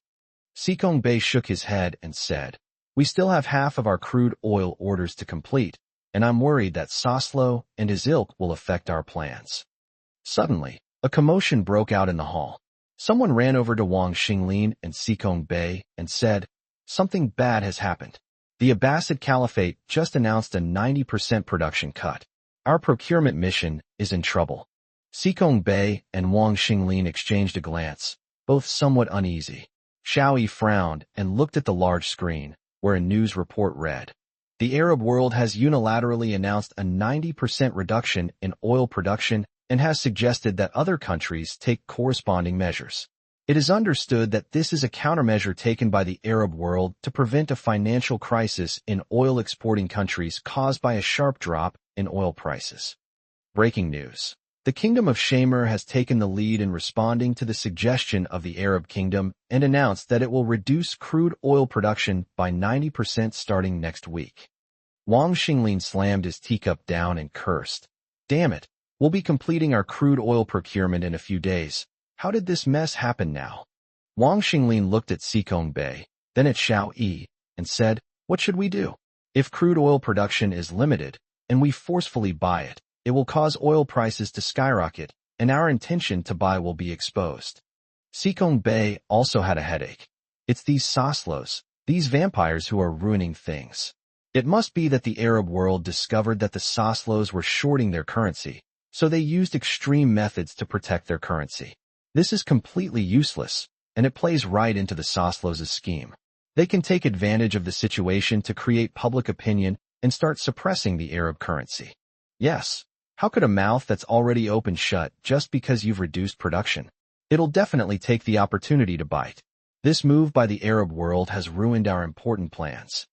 Sikong Bey shook his head and said, we still have half of our crude oil orders to complete, and I'm worried that Saslow and his ilk will affect our plans. Suddenly, a commotion broke out in the hall. Someone ran over to Wang Xinglin and Sikong Bey and said, something bad has happened. The Abbasid Caliphate just announced a 90% production cut. Our procurement mission is in trouble. Sikong Bey and Wang Xinglin exchanged a glance, both somewhat uneasy. Xiao Yi frowned and looked at the large screen, where a news report read, the Arab world has unilaterally announced a 90% reduction in oil production and has suggested that other countries take corresponding measures. It is understood that this is a countermeasure taken by the Arab world to prevent a financial crisis in oil-exporting countries caused by a sharp drop in oil prices. Breaking news. The Kingdom of Shamer has taken the lead in responding to the suggestion of the Arab Kingdom and announced that it will reduce crude oil production by 90% starting next week. Wang Xinglin slammed his teacup down and cursed. Damn it, we'll be completing our crude oil procurement in a few days. How did this mess happen now? Wang Xinglin looked at Sikong Bey, then at Xiao Yi, and said, what should we do? If crude oil production is limited, and we forcefully buy it, it will cause oil prices to skyrocket, and our intention to buy will be exposed. Sikong Bey also had a headache. It's these Saslows, these vampires who are ruining things. It must be that the Arab world discovered that the Saslows were shorting their currency, so they used extreme methods to protect their currency. This is completely useless, and it plays right into the Saslows' scheme. They can take advantage of the situation to create public opinion and start suppressing the Arab currency. Yes. How could a mouth that's already open shut just because you've reduced production? It'll definitely take the opportunity to bite. This move by the Arab world has ruined our important plans.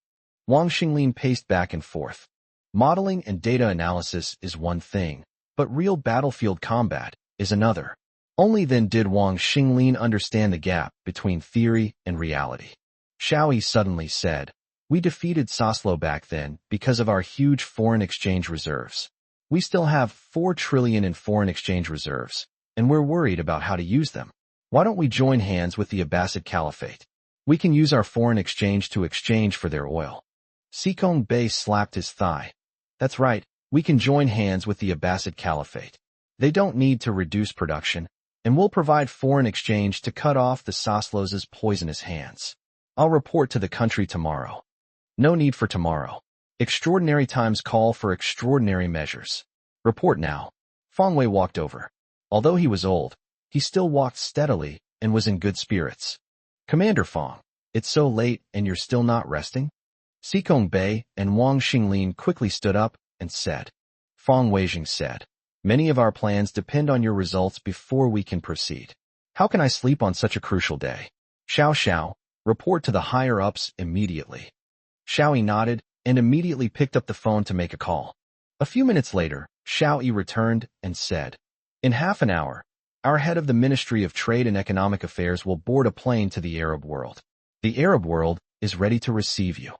Wang Xinglin paced back and forth. Modeling and data analysis is one thing, but real battlefield combat is another. Only then did Wang Xinglin understand the gap between theory and reality. Xiao Yi suddenly said, we defeated Saslow back then because of our huge foreign exchange reserves. We still have 4 trillion in foreign exchange reserves, and we're worried about how to use them. Why don't we join hands with the Abbasid Caliphate? We can use our foreign exchange to exchange for their oil. Sikong Bey slapped his thigh. That's right, we can join hands with the Abbasid Caliphate. They don't need to reduce production, and we'll provide foreign exchange to cut off the Saslows' poisonous hands. I'll report to the country tomorrow. No need for tomorrow. Extraordinary times call for extraordinary measures. Report now. Feng Wei walked over. Although he was old, he still walked steadily and was in good spirits. Commander Feng, it's so late and you're still not resting? Sikong Bey and Wang Xinglin quickly stood up and said. Feng Weijing said, many of our plans depend on your results before we can proceed. How can I sleep on such a crucial day? Xiao, report to the higher-ups immediately. Xiao Yi nodded and immediately picked up the phone to make a call. A few minutes later, Xiao Yi returned and said, in half an hour, our head of the Ministry of Trade and Economic Affairs will board a plane to the Arab world. The Arab world is ready to receive you.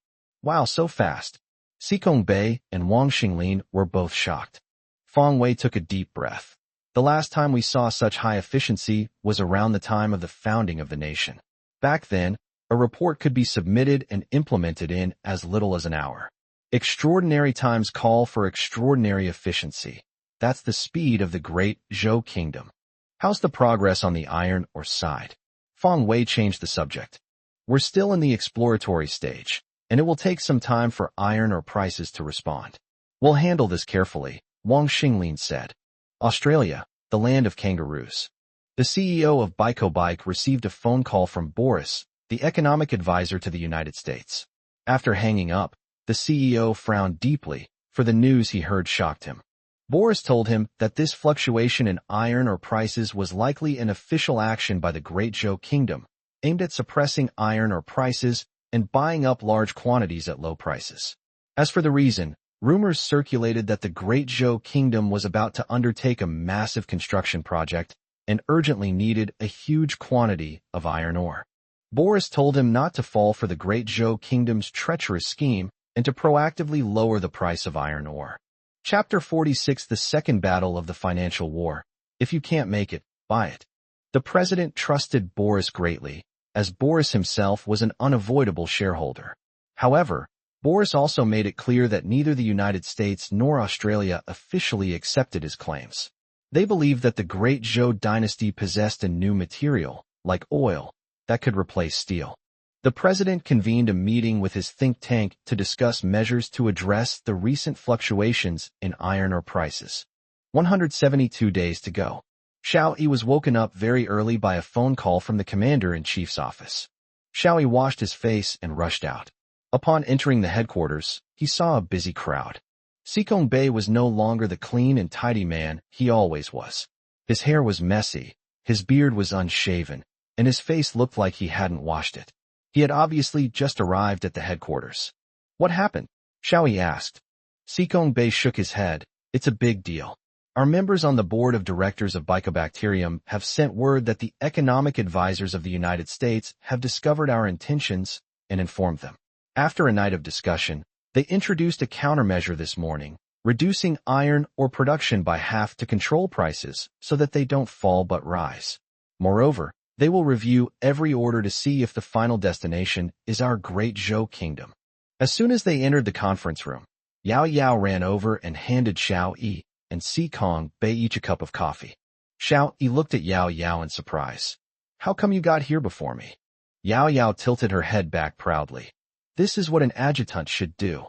Wow, so fast. Sikong Bey and Wang Xinglin were both shocked. Feng Wei took a deep breath. The last time we saw such high efficiency was around the time of the founding of the nation. Back then, a report could be submitted and implemented in as little as an hour. Extraordinary times call for extraordinary efficiency. That's the speed of the great Zhou kingdom. How's the progress on the iron ore side? Feng Wei changed the subject. We're still in the exploratory stage, and it will take some time for iron ore prices to respond. We'll handle this carefully, Wang Xinglin said. Australia, the land of kangaroos. The CEO of Bike received a phone call from Boris, the economic advisor to the United States. After hanging up, the CEO frowned deeply, for the news he heard shocked him. Boris told him that this fluctuation in iron ore prices was likely an official action by the Great Zhou Kingdom, aimed at suppressing iron ore prices and buying up large quantities at low prices. As for the reason, rumors circulated that the Great Zhou Kingdom was about to undertake a massive construction project and urgently needed a huge quantity of iron ore. Boris told him not to fall for the Great Zhou Kingdom's treacherous scheme and to proactively lower the price of iron ore. Chapter 46: The Second Battle of the Financial War. If you can't make it, buy it. The president trusted Boris greatly, as Boris himself was an unavoidable shareholder. However, Boris also made it clear that neither the United States nor Australia officially accepted his claims. They believed that the Great Zhou dynasty possessed a new material, like oil, that could replace steel. The president convened a meeting with his think tank to discuss measures to address the recent fluctuations in iron ore prices. 172 days to go. Xiao Yi was woken up very early by a phone call from the commander-in-chief's office. Xiao Yi washed his face and rushed out. Upon entering the headquarters, he saw a busy crowd. Sikong Bei was no longer the clean and tidy man he always was. His hair was messy, his beard was unshaven, and his face looked like he hadn't washed it. He had obviously just arrived at the headquarters. What happened? Xiao Yi asked. Sikong Bei shook his head. It's a big deal. Our members on the board of directors of Bicobacterium have sent word that the economic advisors of the United States have discovered our intentions and informed them. After a night of discussion, they introduced a countermeasure this morning, reducing iron ore production by half to control prices so that they don't fall but rise. Moreover, they will review every order to see if the final destination is our Great Zhou Kingdom. As soon as they entered the conference room, Yao ran over and handed Xiao Yi and Sikong Bei each a cup of coffee. Xiao Yi looked at Yao in surprise. How come you got here before me? Yao tilted her head back proudly. This is what an adjutant should do.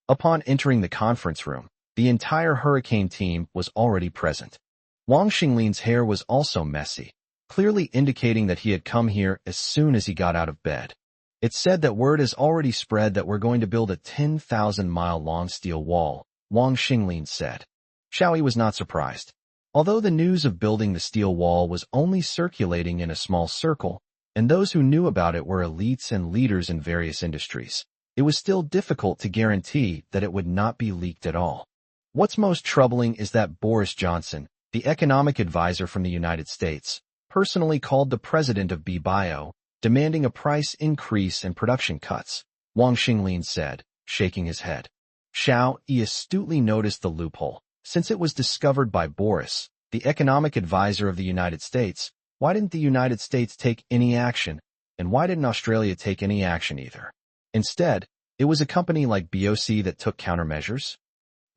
Upon entering the conference room, the entire hurricane team was already present. Wang Xinglin's hair was also messy, clearly indicating that he had come here as soon as he got out of bed. It's said that word has already spread that we're going to build a 10,000-mile-long steel wall, Wang Xinglin said. Xiao Yi was not surprised. Although the news of building the steel wall was only circulating in a small circle, and those who knew about it were elites and leaders in various industries, it was still difficult to guarantee that it would not be leaked at all. What's most troubling is that Boris Johnson, the economic advisor from the United States, personally called the president of BBio, demanding a price increase and production cuts, Wang Xinglin said, shaking his head. Xiao Yi astutely noticed the loophole. Since it was discovered by Boris, the economic advisor of the United States, why didn't the United States take any action, and why didn't Australia take any action either? Instead, it was a company like BOC that took countermeasures?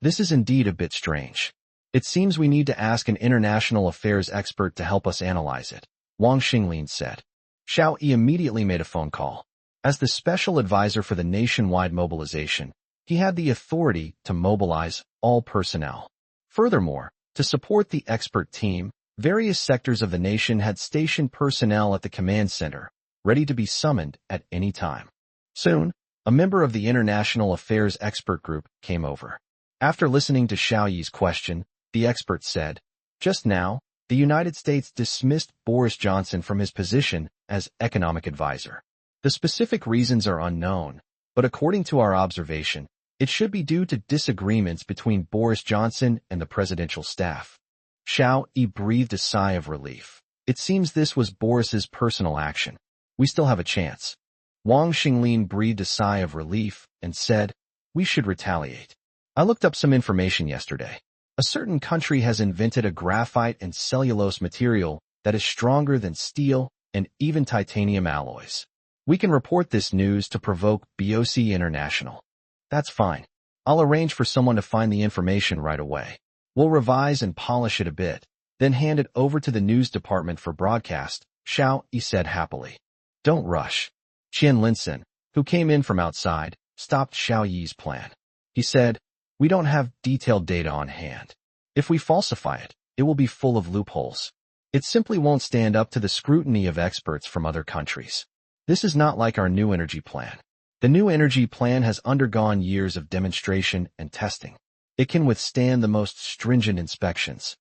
This is indeed a bit strange. It seems we need to ask an international affairs expert to help us analyze it, Wang Xinglin said. Xiao Yi immediately made a phone call. As the special advisor for the nationwide mobilization, he had the authority to mobilize all personnel. Furthermore, to support the expert team, various sectors of the nation had stationed personnel at the command center, ready to be summoned at any time. Soon, a member of the International Affairs Expert Group came over. After listening to Xiao Yi's question, the expert said, "Just now, the United States dismissed Boris Johnson from his position as economic advisor. The specific reasons are unknown, but according to our observation, it should be due to disagreements between Boris Johnson and the presidential staff." Xiao Yi breathed a sigh of relief. It seems this was Boris's personal action. We still have a chance. Wang Xinglin breathed a sigh of relief and said, "We should retaliate. I looked up some information yesterday. A certain country has invented a graphite and cellulose material that is stronger than steel and even titanium alloys. We can report this news to provoke BOC International. That's fine. I'll arrange for someone to find the information right away. We'll revise and polish it a bit, then hand it over to the news department for broadcast, Xiao Yi said happily. Don't rush. Qian Linson, who came in from outside, stopped Xiao Yi's plan. He said, we don't have detailed data on hand. If we falsify it, it will be full of loopholes. It simply won't stand up to the scrutiny of experts from other countries. This is not like our new energy plan. The new energy plan has undergone years of demonstration and testing. It can withstand the most stringent inspections.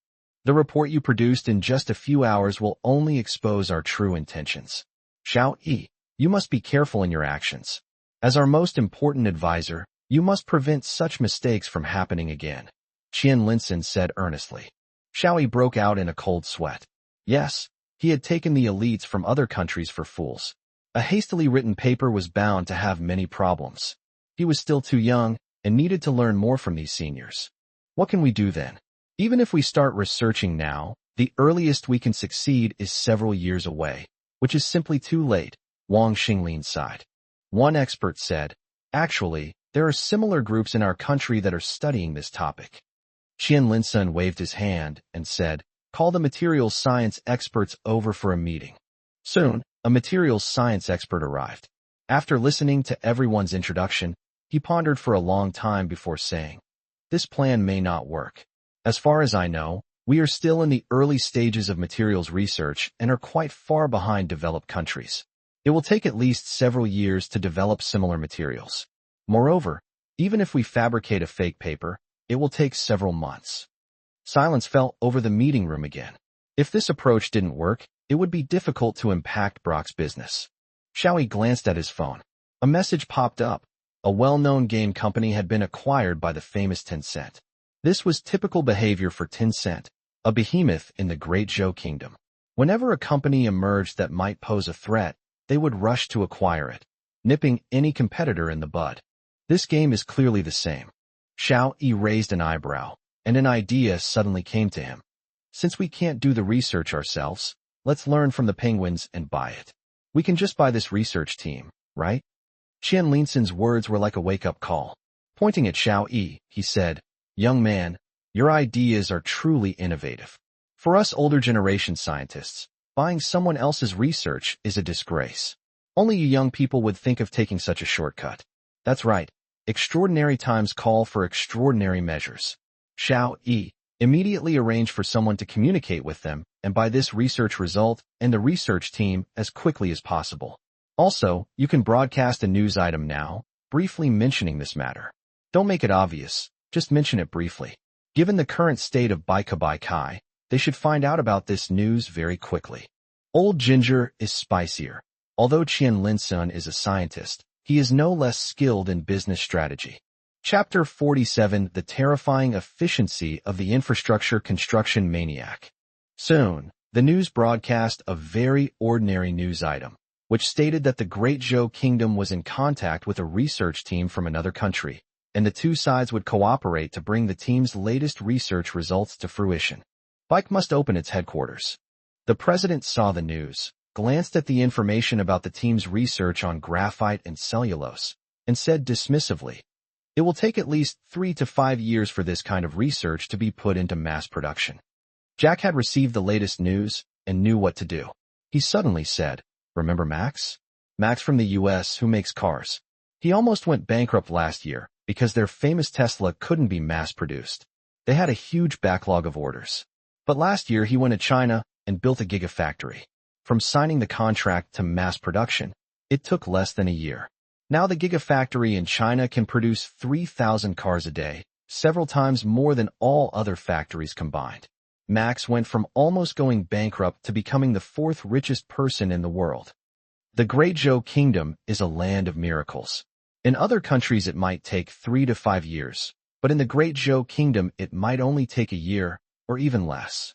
The report you produced in just a few hours will only expose our true intentions. Xiao Yi, you must be careful in your actions. As our most important advisor, you must prevent such mistakes from happening again. Qian Linson said earnestly. Xiao Yi broke out in a cold sweat. Yes, he had taken the elites from other countries for fools. A hastily written paper was bound to have many problems. He was still too young and needed to learn more from these seniors. What can we do then? Even if we start researching now, the earliest we can succeed is several years away, which is simply too late, Wang Xinglin sighed. One expert said, actually, there are similar groups in our country that are studying this topic. Qian Linson waved his hand and said, call the materials science experts over for a meeting. Soon, a materials science expert arrived. After listening to everyone's introduction, he pondered for a long time before saying, this plan may not work. As far as I know, we are still in the early stages of materials research and are quite far behind developed countries. It will take at least several years to develop similar materials. Moreover, even if we fabricate a fake paper, it will take several months. Silence fell over the meeting room again. If this approach didn't work, it would be difficult to impact Brock's business. Xiao Yi glanced at his phone. A message popped up. A well-known game company had been acquired by the famous Tencent. This was typical behavior for Tencent, a behemoth in the Great Zhou Kingdom. Whenever a company emerged that might pose a threat, they would rush to acquire it, nipping any competitor in the bud. This game is clearly the same. Xiao Yi raised an eyebrow, and an idea suddenly came to him. Since we can't do the research ourselves, let's learn from the penguins and buy it. We can just buy this research team, right? Qian Linson's words were like a wake-up call. Pointing at Xiao Yi, he said, young man, your ideas are truly innovative. For us older generation scientists, buying someone else's research is a disgrace. Only you young people would think of taking such a shortcut. That's right. Extraordinary times call for extraordinary measures. Xiao Yi immediately arranged for someone to communicate with them and buy this research result and the research team as quickly as possible. Also, you can broadcast a news item now, briefly mentioning this matter. Don't make it obvious, just mention it briefly. Given the current state of Bai Kai, they should find out about this news very quickly. Old ginger is spicier. Although Qian Linson is a scientist, he is no less skilled in business strategy. Chapter 47: The Terrifying Efficiency of the Infrastructure Construction Maniac. Soon, the news broadcast a very ordinary news item, which stated that the Great Zhou Kingdom was in contact with a research team from another country, and the two sides would cooperate to bring the team's latest research results to fruition. Bike must open its headquarters. The president saw the news, glanced at the information about the team's research on graphite and cellulose, and said dismissively, it will take at least 3 to 5 years for this kind of research to be put into mass production. Jack had received the latest news and knew what to do. He suddenly said, remember Max? Max from the US who makes cars. He almost went bankrupt last year because their famous Tesla couldn't be mass-produced. They had a huge backlog of orders. But last year he went to China and built a gigafactory. From signing the contract to mass production, it took less than a year. Now the gigafactory in China can produce 3,000 cars a day, several times more than all other factories combined. Max went from almost going bankrupt to becoming the 4th richest person in the world. The Great Zhou Kingdom is a land of miracles. In other countries it might take 3 to 5 years, but in the Great Zhou Kingdom it might only take a year, or even less.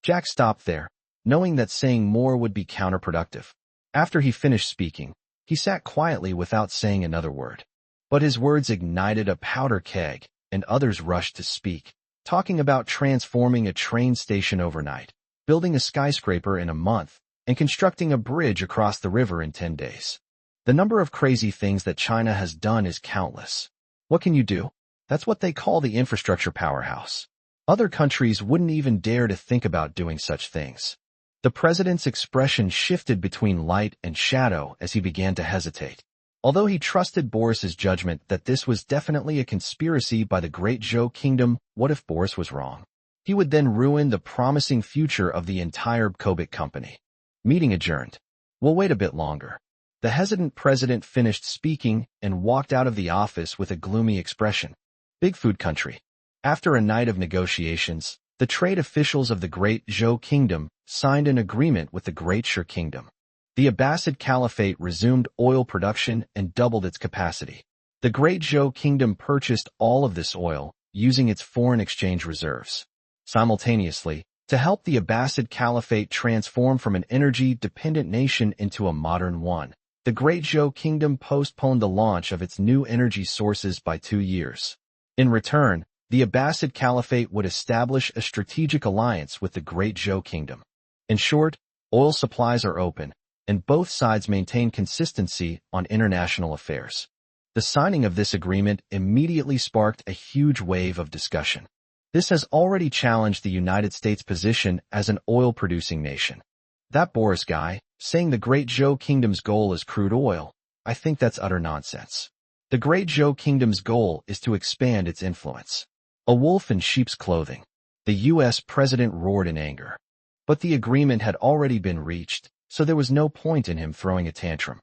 Jack stopped there, knowing that saying more would be counterproductive. After he finished speaking, he sat quietly without saying another word. But his words ignited a powder keg, and others rushed to speak. talking about transforming a train station overnight, building a skyscraper in a month, and constructing a bridge across the river in 10 days. The number of crazy things that China has done is countless. What can you do? That's what they call the infrastructure powerhouse. Other countries wouldn't even dare to think about doing such things. The president's expression shifted between light and shadow as he began to hesitate. Although he trusted Boris's judgment that this was definitely a conspiracy by the Great Zhou Kingdom, what if Boris was wrong? He would then ruin the promising future of the entire Kobik company. Meeting adjourned. We'll wait a bit longer. The hesitant president finished speaking and walked out of the office with a gloomy expression. Big food country. After a night of negotiations, the trade officials of the Great Zhou Kingdom signed an agreement with the Great Shur Kingdom. The Abbasid Caliphate resumed oil production and doubled its capacity. The Great Zhou Kingdom purchased all of this oil, using its foreign exchange reserves. Simultaneously, to help the Abbasid Caliphate transform from an energy-dependent nation into a modern one, the Great Zhou Kingdom postponed the launch of its new energy sources by 2 years. In return, the Abbasid Caliphate would establish a strategic alliance with the Great Zhou Kingdom. In short, oil supplies are open, and both sides maintain consistency on international affairs. The signing of this agreement immediately sparked a huge wave of discussion. This has already challenged the United States' position as an oil-producing nation. That Boris guy, saying the Great Zhou Kingdom's goal is crude oil, I think that's utter nonsense. The Great Zhou Kingdom's goal is to expand its influence. A wolf in sheep's clothing. The U.S. president roared in anger. But the agreement had already been reached, so there was no point in him throwing a tantrum.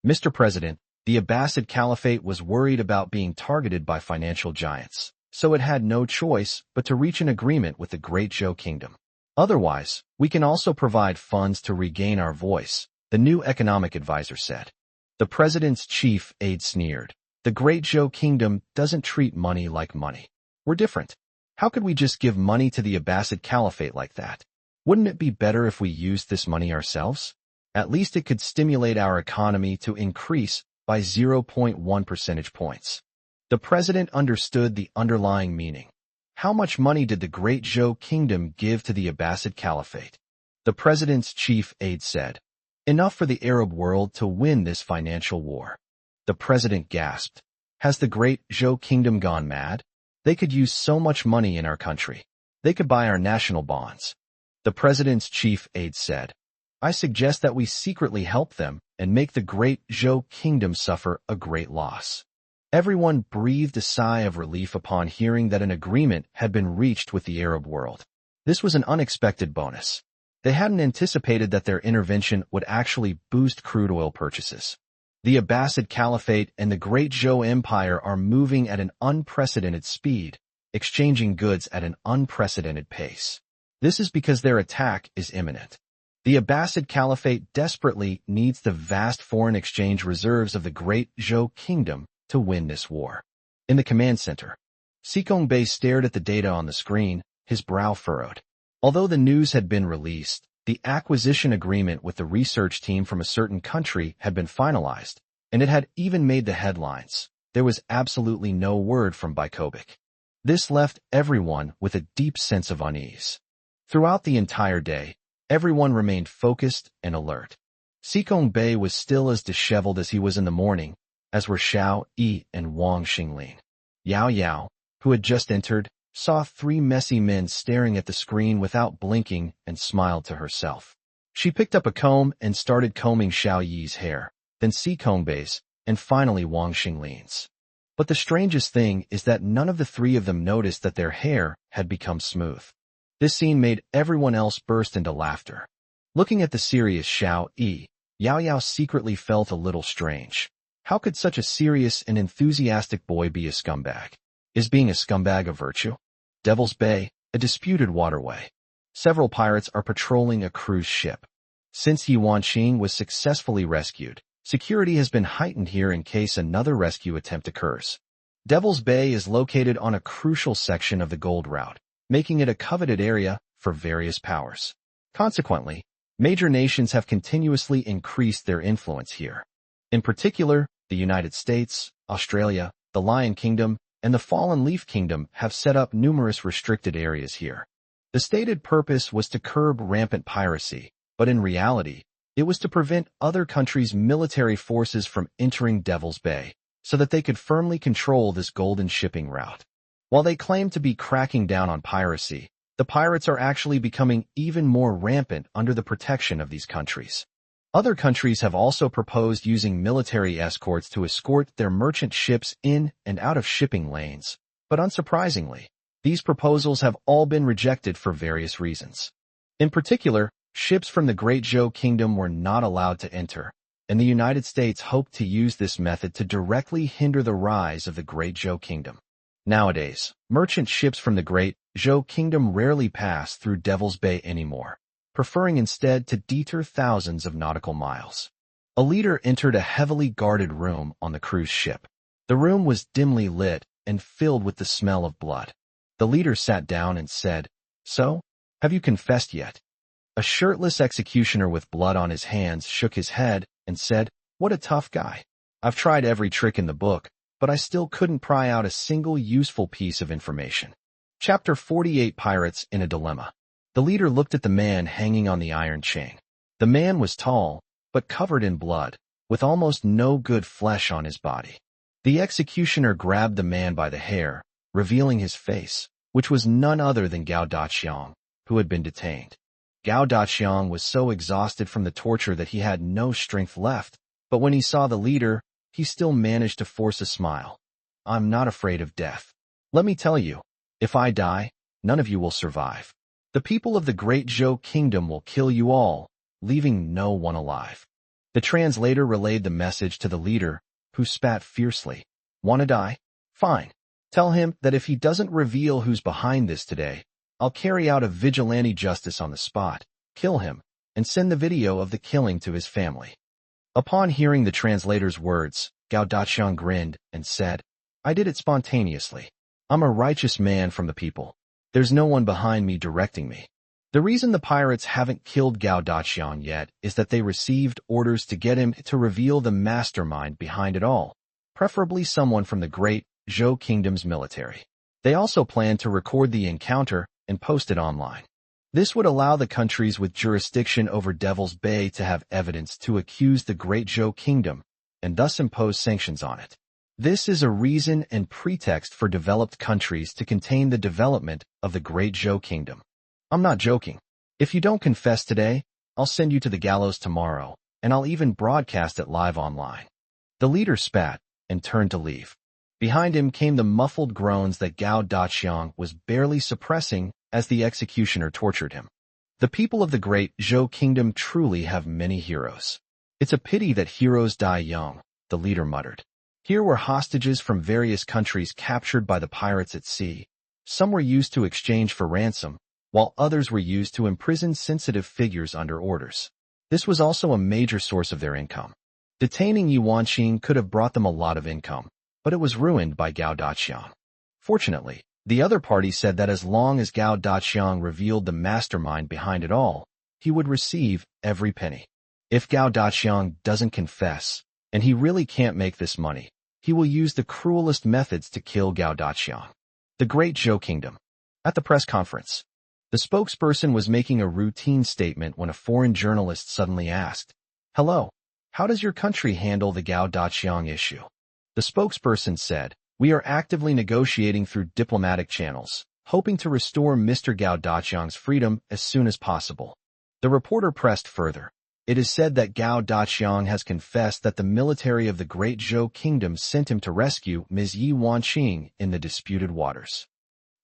Mr. President, the Abbasid Caliphate was worried about being targeted by financial giants, so it had no choice but to reach an agreement with the Great Zhou Kingdom. Otherwise, we can also provide funds to regain our voice, the new economic advisor said. The president's chief aide sneered. The Great Zhou Kingdom doesn't treat money like money. We're different. How could we just give money to the Abbasid Caliphate like that? Wouldn't it be better if we used this money ourselves? At least it could stimulate our economy to increase by 0.1 percentage points. The president understood the underlying meaning. How much money did the Great Zhou Kingdom give to the Abbasid Caliphate? The president's chief aide said, enough for the Arab world to win this financial war. The president gasped. Has the Great Zhou Kingdom gone mad? They could use so much money in our country. They could buy our national bonds. The president's chief aide said, I suggest that we secretly help them and make the Great Zhou Kingdom suffer a great loss. Everyone breathed a sigh of relief upon hearing that an agreement had been reached with the Arab world. This was an unexpected bonus. They hadn't anticipated that their intervention would actually boost crude oil purchases. The Abbasid Caliphate and the Great Zhou Empire are moving at an unprecedented speed, exchanging goods at an unprecedented pace. This is because their attack is imminent. The Abbasid Caliphate desperately needs the vast foreign exchange reserves of the Great Zhou Kingdom to win this war. In the command center, Sikong Bey stared at the data on the screen, his brow furrowed. Although the news had been released, the acquisition agreement with the research team from a certain country had been finalized, and it had even made the headlines. There was absolutely no word from Bykobik. This left everyone with a deep sense of unease. Throughout the entire day, everyone remained focused and alert. Sikong Bey was still as disheveled as he was in the morning, as were Xiao Yi and Wang Xinglin. Yao Yao, who had just entered, saw 3 messy men staring at the screen without blinking and smiled to herself. She picked up a comb and started combing Xiao Yi's hair, then Sikong Bey's, and finally Wang Xinglin's. But the strangest thing is that none of the 3 of them noticed that their hair had become smooth. This scene made everyone else burst into laughter. Looking at the serious Xiao Yi, Yao Yao secretly felt a little strange. How could such a serious and enthusiastic boy be a scumbag? Is being a scumbag a virtue? Devil's Bay, a disputed waterway. Several pirates are patrolling a cruise ship. Since Yi Wanqing was successfully rescued, security has been heightened here in case another rescue attempt occurs. Devil's Bay is located on a crucial section of the Gold Route, making it a coveted area for various powers. Consequently, major nations have continuously increased their influence here. In particular, the United States, Australia, the Lion Kingdom, and the Fallen Leaf Kingdom have set up numerous restricted areas here. The stated purpose was to curb rampant piracy, but in reality, it was to prevent other countries' military forces from entering Devil's Bay, so that they could firmly control this golden shipping route. While they claim to be cracking down on piracy, the pirates are actually becoming even more rampant under the protection of these countries. Other countries have also proposed using military escorts to escort their merchant ships in and out of shipping lanes, but unsurprisingly, these proposals have all been rejected for various reasons. In particular, ships from the Great Zhou Kingdom were not allowed to enter, and the United States hoped to use this method to directly hinder the rise of the Great Zhou Kingdom. Nowadays, merchant ships from the Great Zhou Kingdom rarely pass through Devil's Bay anymore, preferring instead to detour thousands of nautical miles. A leader entered a heavily guarded room on the cruise ship. The room was dimly lit and filled with the smell of blood. The leader sat down and said, "So, have you confessed yet?" A shirtless executioner with blood on his hands shook his head and said, "What a tough guy. I've tried every trick in the book, but I still couldn't pry out a single useful piece of information." Chapter 48 Pirates in a Dilemma. The leader looked at the man hanging on the iron chain. The man was tall, but covered in blood, with almost no good flesh on his body. The executioner grabbed the man by the hair, revealing his face, which was none other than Gao Daqiang, who had been detained. Gao Daqiang was so exhausted from the torture that he had no strength left, but when he saw the leader, he still managed to force a smile. "I'm not afraid of death. Let me tell you, if I die, none of you will survive. The people of the Great Zhou Kingdom will kill you all, leaving no one alive." The translator relayed the message to the leader, who spat fiercely. "Want to die? Fine. Tell him that if he doesn't reveal who's behind this today, I'll carry out a vigilante justice on the spot, kill him, and send the video of the killing to his family." Upon hearing the translator's words, Gao Daqiang grinned and said, "I did it spontaneously. I'm a righteous man from the people. There's no one behind me directing me." The reason the pirates haven't killed Gao Daqiang yet is that they received orders to get him to reveal the mastermind behind it all, preferably someone from the Great Zhou Kingdom's military. They also plan to record the encounter and post it online. This would allow the countries with jurisdiction over Devil's Bay to have evidence to accuse the Great Zhou Kingdom, and thus impose sanctions on it. This is a reason and pretext for developed countries to contain the development of the Great Zhou Kingdom. I'm not joking. If you don't confess today, I'll send you to the gallows tomorrow, and I'll even broadcast it live online. The leader spat and turned to leave. Behind him came the muffled groans that Gao Daqiang was barely suppressing as the executioner tortured him. The people of the Great Zhou Kingdom truly have many heroes. "It's a pity that heroes die young," the leader muttered. Here were hostages from various countries captured by the pirates at sea. Some were used to exchange for ransom, while others were used to imprison sensitive figures under orders. This was also a major source of their income. Detaining Yi Wanqing could have brought them a lot of income, but it was ruined by Gao Daqiang. Fortunately, the other party said that as long as Gao Daqiang revealed the mastermind behind it all, he would receive every penny. If Gao Daqiang doesn't confess, and he really can't make this money, he will use the cruelest methods to kill Gao Daqiang. The Great Zhou Kingdom. At the press conference, the spokesperson was making a routine statement when a foreign journalist suddenly asked, "Hello, how does your country handle the Gao Daqiang issue?" The spokesperson said, "We are actively negotiating through diplomatic channels, hoping to restore Mr. Gao Daqiang's freedom as soon as possible." The reporter pressed further. "It is said that Gao Daqiang has confessed that the military of the Great Zhou Kingdom sent him to rescue Ms. Yi Wanqing in the disputed waters."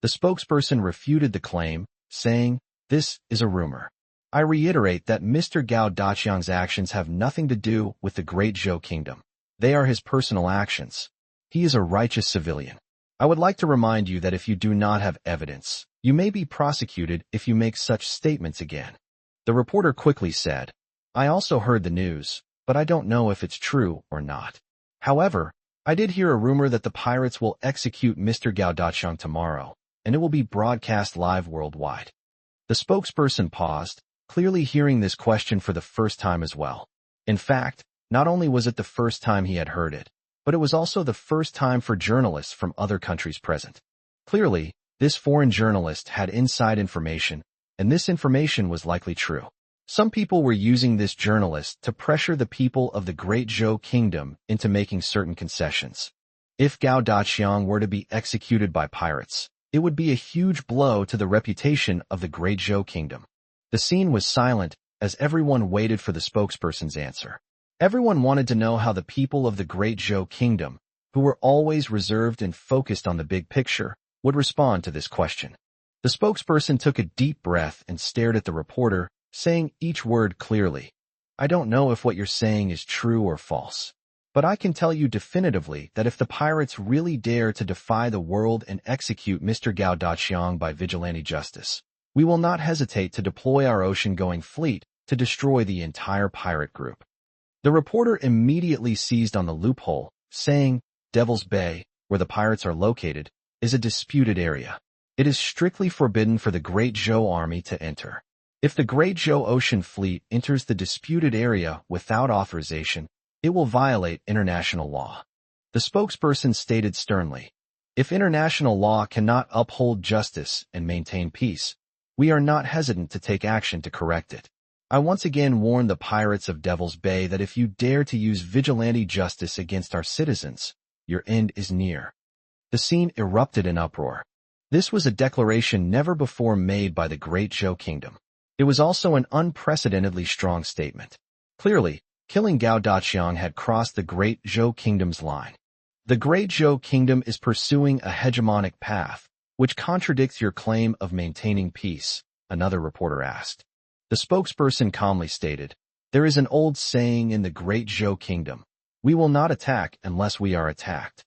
The spokesperson refuted the claim, saying, "This is a rumor. I reiterate that Mr. Gao Daqiang's actions have nothing to do with the Great Zhou Kingdom. They are his personal actions. He is a righteous civilian. I would like to remind you that if you do not have evidence, you may be prosecuted if you make such statements again." The reporter quickly said, "I also heard the news, but I don't know if it's true or not. However, I did hear a rumor that the pirates will execute Mr. Gao Daqiang tomorrow, and it will be broadcast live worldwide." The spokesperson paused, clearly hearing this question for the first time as well. In fact, not only was it the first time he had heard it, but it was also the first time for journalists from other countries present. Clearly, this foreign journalist had inside information, and this information was likely true. Some people were using this journalist to pressure the people of the Great Zhou Kingdom into making certain concessions. If Gao Daqiang were to be executed by pirates, it would be a huge blow to the reputation of the Great Zhou Kingdom. The scene was silent as everyone waited for the spokesperson's answer. Everyone wanted to know how the people of the Great Zhou Kingdom, who were always reserved and focused on the big picture, would respond to this question. The spokesperson took a deep breath and stared at the reporter, saying each word clearly. I don't know if what you're saying is true or false, but I can tell you definitively that if the pirates really dare to defy the world and execute Mr. Gao Daqiang by vigilante justice, we will not hesitate to deploy our ocean-going fleet to destroy the entire pirate group. The reporter immediately seized on the loophole, saying, Devil's Bay, where the pirates are located, is a disputed area. It is strictly forbidden for the Great Zhou army to enter. If the Great Zhou Ocean Fleet enters the disputed area without authorization, it will violate international law. The spokesperson stated sternly, if international law cannot uphold justice and maintain peace, we are not hesitant to take action to correct it. I once again warn the pirates of Devil's Bay that if you dare to use vigilante justice against our citizens, your end is near. The scene erupted in uproar. This was a declaration never before made by the Great Zhou Kingdom. It was also an unprecedentedly strong statement. Clearly, killing Gao Daqiang had crossed the Great Zhou Kingdom's line. The Great Zhou Kingdom is pursuing a hegemonic path, which contradicts your claim of maintaining peace, another reporter asked. The spokesperson calmly stated, there is an old saying in the Great Zhou Kingdom, we will not attack unless we are attacked.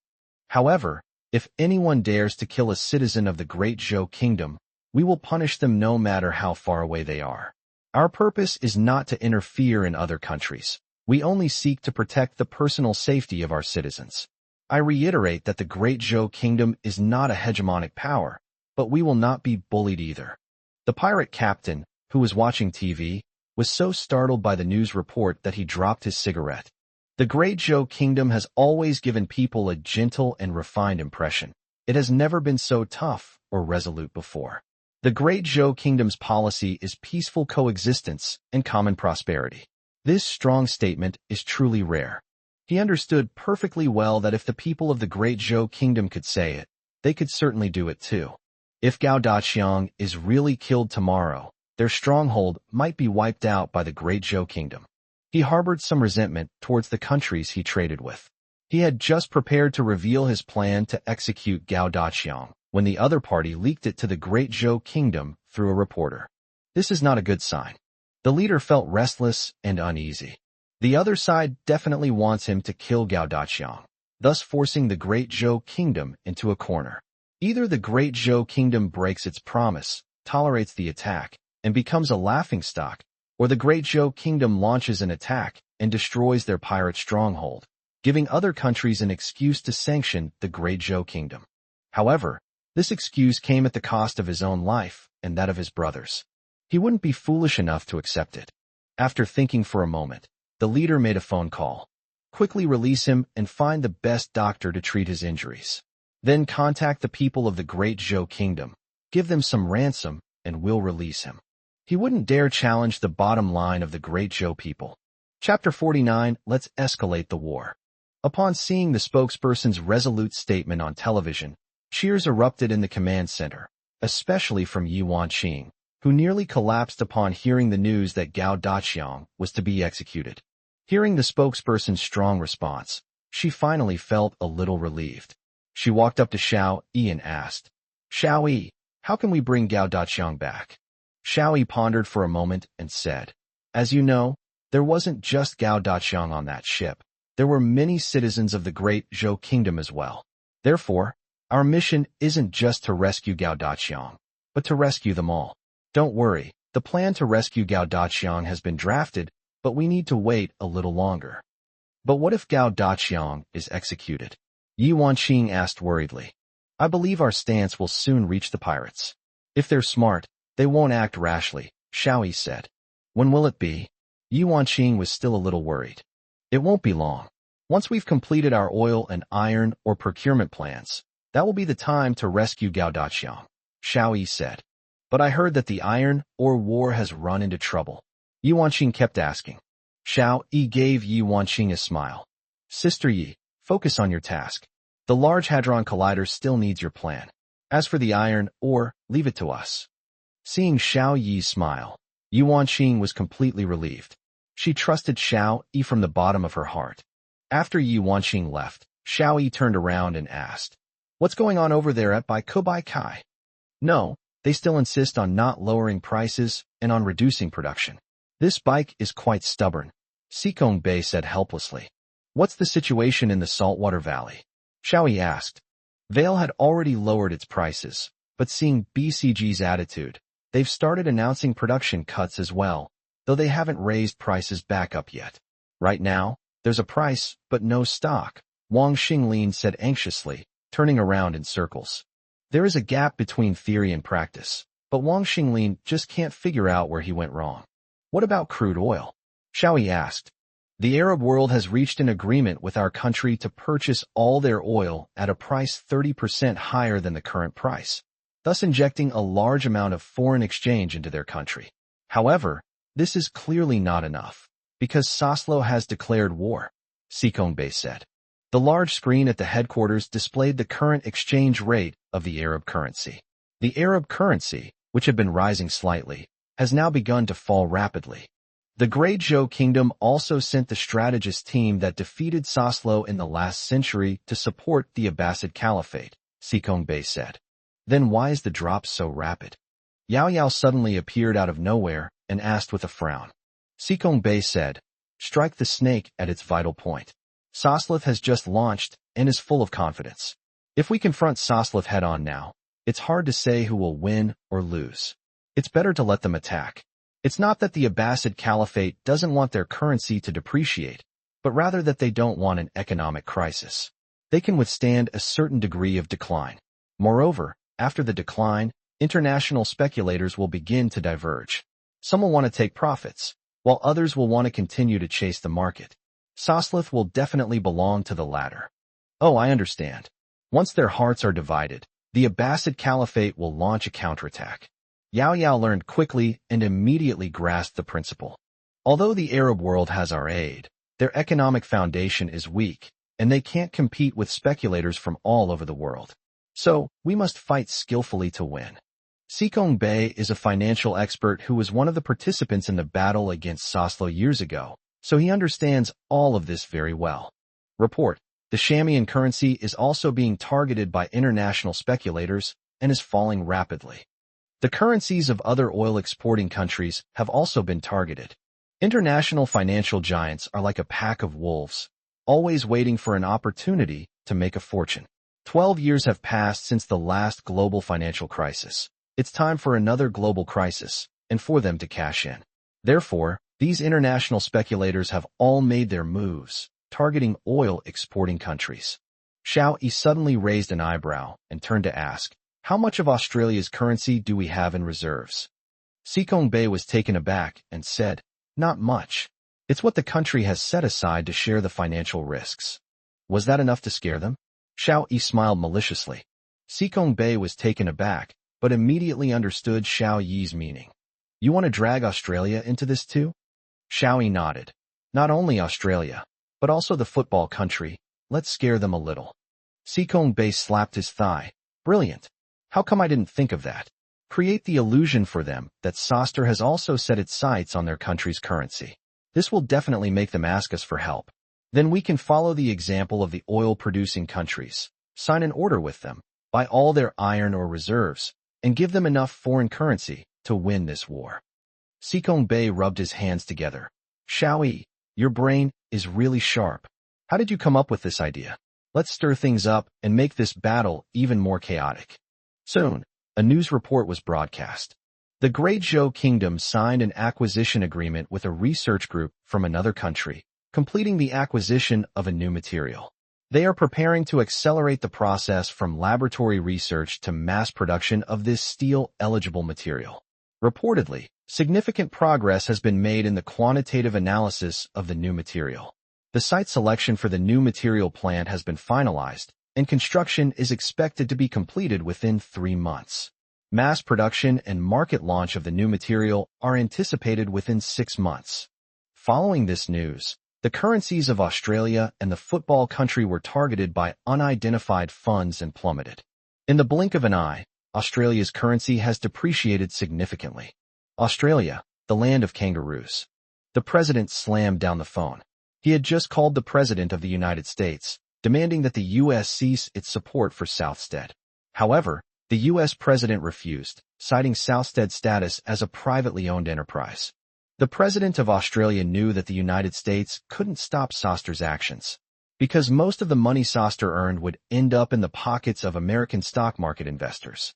However, if anyone dares to kill a citizen of the Great Zhou Kingdom, we will punish them no matter how far away they are. Our purpose is not to interfere in other countries. We only seek to protect the personal safety of our citizens. I reiterate that the Great Zhou Kingdom is not a hegemonic power, but we will not be bullied either. The pirate captain, who was watching TV, was so startled by the news report that he dropped his cigarette. The Great Zhou Kingdom has always given people a gentle and refined impression. It has never been so tough or resolute before. The Great Zhou Kingdom's policy is peaceful coexistence and common prosperity. This strong statement is truly rare. He understood perfectly well that if the people of the Great Zhou Kingdom could say it, they could certainly do it too. If Gao Daqiang is really killed tomorrow, their stronghold might be wiped out by the Great Zhou Kingdom. He harbored some resentment towards the countries he traded with. He had just prepared to reveal his plan to execute Gao Daqiang when the other party leaked it to the Great Zhou Kingdom through a reporter. This is not a good sign. The leader felt restless and uneasy. The other side definitely wants him to kill Gao Daqiang, thus forcing the Great Zhou Kingdom into a corner. Either the Great Zhou Kingdom breaks its promise, tolerates the attack, and becomes a laughingstock, or the Great Zhou Kingdom launches an attack and destroys their pirate stronghold, giving other countries an excuse to sanction the Great Zhou Kingdom. However, this excuse came at the cost of his own life and that of his brothers. He wouldn't be foolish enough to accept it. After thinking for a moment, the leader made a phone call. Quickly release him and find the best doctor to treat his injuries. Then contact the people of the Great Zhou Kingdom, give them some ransom, and we'll release him. He wouldn't dare challenge the bottom line of the Great Zhou people. Chapter 49, Let's Escalate the War. Upon seeing the spokesperson's resolute statement on television, cheers erupted in the command center, especially from Yi Wanqing, who nearly collapsed upon hearing the news that Gao Daqiang was to be executed. Hearing the spokesperson's strong response, she finally felt a little relieved. She walked up to Xiao Yi and asked, Xiao Yi, how can we bring Gao Daqiang back? Xiao Yi pondered for a moment and said, as you know, there wasn't just Gao Daqiang on that ship. There were many citizens of the Great Zhou Kingdom as well. Therefore, our mission isn't just to rescue Gao Daqiang, but to rescue them all. Don't worry, the plan to rescue Gao Daqiang has been drafted, but we need to wait a little longer. But what if Gao Daqiang is executed? Yi Wanqing asked worriedly. I believe our stance will soon reach the pirates. If they're smart, they won't act rashly, Xiao Yi said. When will it be? Yi Wanqing was still a little worried. It won't be long. Once we've completed our oil and iron or procurement plans, that will be the time to rescue Gaodaqiang, Xiao Yi said. But I heard that the iron ore war has run into trouble. Yi Wanqing kept asking. Xiao Yi gave Yi Wanqing a smile. Sister Yi, focus on your task. The Large Hadron Collider still needs your plan. As for the iron ore, leave it to us. Seeing Xiao Yi's smile, Yi Wanqing was completely relieved. She trusted Xiao Yi from the bottom of her heart. After Yi Wanqing left, Xiao Yi turned around and asked, "What's going on over there at Bai Kobai Kai?" No, they still insist on not lowering prices and on reducing production. This bike is quite stubborn, Sikong Bei said helplessly. What's the situation in the Saltwater Valley? Xiao Yi asked. Vale had already lowered its prices, but seeing BCG's attitude, they've started announcing production cuts as well, though they haven't raised prices back up yet. Right now, there's a price, but no stock, Wang Xinglin said anxiously, turning around in circles. There is a gap between theory and practice, but Wang Xinglin just can't figure out where he went wrong. What about crude oil? Xiao Yi asked. The Arab world has reached an agreement with our country to purchase all their oil at a price 30% higher than the current price, thus injecting a large amount of foreign exchange into their country. However, this is clearly not enough, because Saslo has declared war, Sikong Bei said. The large screen at the headquarters displayed the current exchange rate of the Arab currency. The Arab currency, which had been rising slightly, has now begun to fall rapidly. The Great Zhou Kingdom also sent the strategist team that defeated Saslo in the last century to support the Abbasid Caliphate, Sikong Bei said. Then why is the drop so rapid? Yao Yao suddenly appeared out of nowhere and asked with a frown. Sikong Bei said, strike the snake at its vital point. Soslith has just launched and is full of confidence. If we confront Soslith head-on now, it's hard to say who will win or lose. It's better to let them attack. It's not that the Abbasid Caliphate doesn't want their currency to depreciate, but rather that they don't want an economic crisis. They can withstand a certain degree of decline. Moreover, after the decline, international speculators will begin to diverge. Some will want to take profits, while others will want to continue to chase the market. Soslith will definitely belong to the latter. Oh, I understand. Once their hearts are divided, the Abbasid Caliphate will launch a counterattack. Yao Yao learned quickly and immediately grasped the principle. Although the Arab world has our aid, their economic foundation is weak, and they can't compete with speculators from all over the world. So, we must fight skillfully to win. Sikong Bei is a financial expert who was one of the participants in the battle against Saslo years ago, so he understands all of this very well. Report: the Shamian currency is also being targeted by international speculators and is falling rapidly. The currencies of other oil-exporting countries have also been targeted. International financial giants are like a pack of wolves, always waiting for an opportunity to make a fortune. 12 years have passed since the last global financial crisis. It's time for another global crisis, and for them to cash in. Therefore, these international speculators have all made their moves, targeting oil-exporting countries. Xiao Yi suddenly raised an eyebrow and turned to ask, how much of Australia's currency do we have in reserves? Sikong Bei was taken aback and said, not much. It's what the country has set aside to share the financial risks. Was that enough to scare them? Xiao Yi smiled maliciously. Sikong Bei was taken aback, but immediately understood Xiao Yi's meaning. You want to drag Australia into this too? Xiao Yi nodded. Not only Australia, but also the football country. Let's scare them a little. Sikong Bei slapped his thigh. Brilliant. How come I didn't think of that? Create the illusion for them that Soster has also set its sights on their country's currency. This will definitely make them ask us for help. Then we can follow the example of the oil-producing countries, sign an order with them, buy all their iron ore reserves, and give them enough foreign currency to win this war. Sikong Bei rubbed his hands together. Xiao Yi, your brain is really sharp. How did you come up with this idea? Let's stir things up and make this battle even more chaotic. Soon, a news report was broadcast. The Great Zhou Kingdom signed an acquisition agreement with a research group from another country, completing the acquisition of a new material. They are preparing to accelerate the process from laboratory research to mass production of this steel-eligible material. Reportedly, significant progress has been made in the quantitative analysis of the new material. The site selection for the new material plant has been finalized, and construction is expected to be completed within 3 months. Mass production and market launch of the new material are anticipated within 6 months. Following this news, the currencies of Australia and the football country were targeted by unidentified funds and plummeted. In the blink of an eye, Australia's currency has depreciated significantly. Australia, the land of kangaroos. The president slammed down the phone. He had just called the President of the United States, demanding that the U.S. cease its support for Southstead. However, the U.S. president refused, citing Southstead's status as a privately owned enterprise. The president of Australia knew that the United States couldn't stop Soster's actions, because most of the money Soster earned would end up in the pockets of American stock market investors.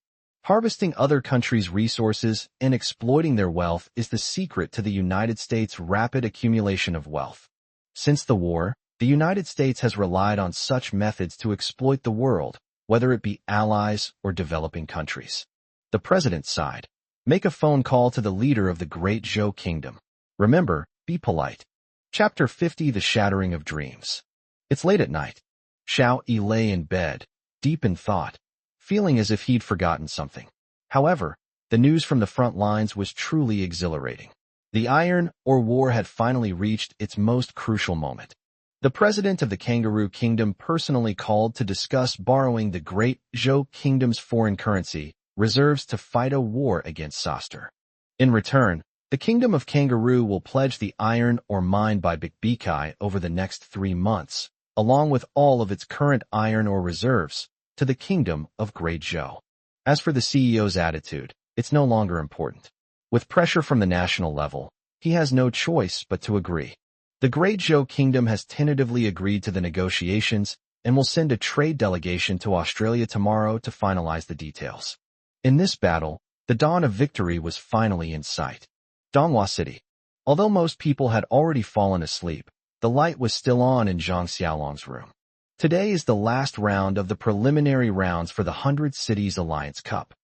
Harvesting other countries' resources and exploiting their wealth is the secret to the United States' rapid accumulation of wealth. Since the war, the United States has relied on such methods to exploit the world, whether it be allies or developing countries. The president sighed. Make a phone call to the leader of the Great Zhou Kingdom. Remember, be polite. Chapter 50 The Shattering of Dreams. It's late at night. Xiao Yi lay in bed, deep in thought, feeling as if he'd forgotten something. However, the news from the front lines was truly exhilarating. The Iron or War had finally reached its most crucial moment. The president of the Kangaroo Kingdom personally called to discuss borrowing the Great Zhou Kingdom's foreign currency reserves to fight a war against Soster. In return, the Kingdom of Kangaroo will pledge the iron ore mined by Bikbikai over the next 3 months, along with all of its current iron ore reserves, to the Kingdom of Great Zhou. As for the CEO's attitude, it's no longer important. With pressure from the national level, he has no choice but to agree. The Great Zhou Kingdom has tentatively agreed to the negotiations and will send a trade delegation to Australia tomorrow to finalize the details. In this battle, the dawn of victory was finally in sight. Donghua City. Although most people had already fallen asleep, the light was still on in Zhang Xiaolong's room. Today is the last round of the preliminary rounds for the 100 Cities Alliance Cup.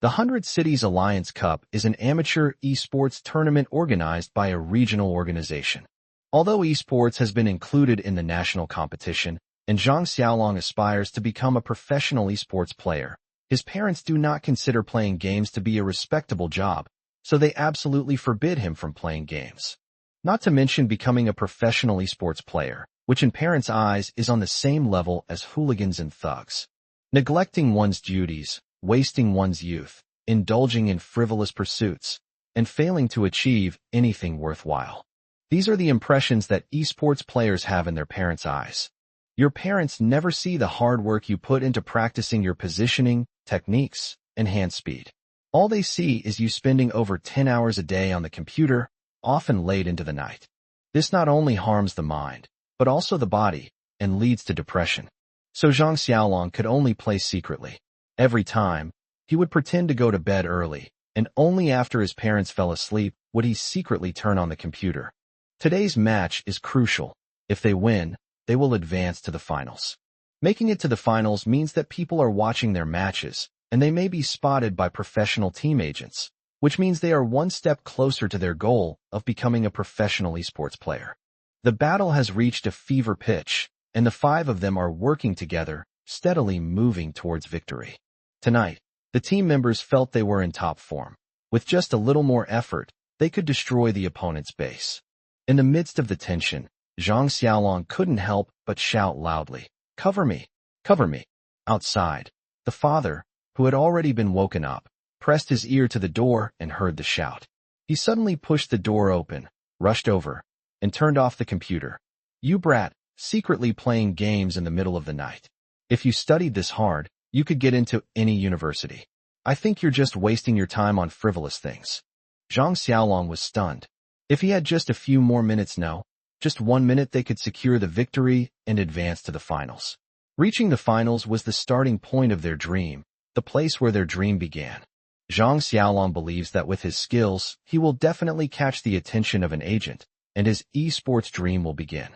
The 100 Cities Alliance Cup is an amateur esports tournament organized by a regional organization. Although esports has been included in the national competition, and Zhang Xiaolong aspires to become a professional esports player, his parents do not consider playing games to be a respectable job, so they absolutely forbid him from playing games. Not to mention becoming a professional esports player, which in parents' eyes is on the same level as hooligans and thugs. Neglecting one's duties, wasting one's youth, indulging in frivolous pursuits, and failing to achieve anything worthwhile. These are the impressions that esports players have in their parents' eyes. Your parents never see the hard work you put into practicing your positioning, techniques, and hand speed. All they see is you spending over 10 hours a day on the computer, often late into the night. This not only harms the mind, but also the body, and leads to depression. So Zhang Xiaolong could only play secretly. Every time, he would pretend to go to bed early, and only after his parents fell asleep would he secretly turn on the computer. Today's match is crucial. If they win, they will advance to the finals. Making it to the finals means that people are watching their matches, and they may be spotted by professional team agents, which means they are one step closer to their goal of becoming a professional esports player. The battle has reached a fever pitch, and the 5 of them are working together, steadily moving towards victory. Tonight, the team members felt they were in top form. With just a little more effort, they could destroy the opponent's base. In the midst of the tension, Zhang Xiaolong couldn't help but shout loudly, "Cover me! Cover me!" Outside, the father, who had already been woken up, pressed his ear to the door and heard the shout. He suddenly pushed the door open, rushed over, and turned off the computer. "You brat, secretly playing games in the middle of the night. If you studied this hard, you could get into any university. I think you're just wasting your time on frivolous things." Zhang Xiaolong was stunned. If he had just a few more minutes now, just 1 minute, they could secure the victory and advance to the finals. Reaching the finals was the starting point of their dream, the place where their dream began. Zhang Xiaolong believes that with his skills, he will definitely catch the attention of an agent, and his esports dream will begin.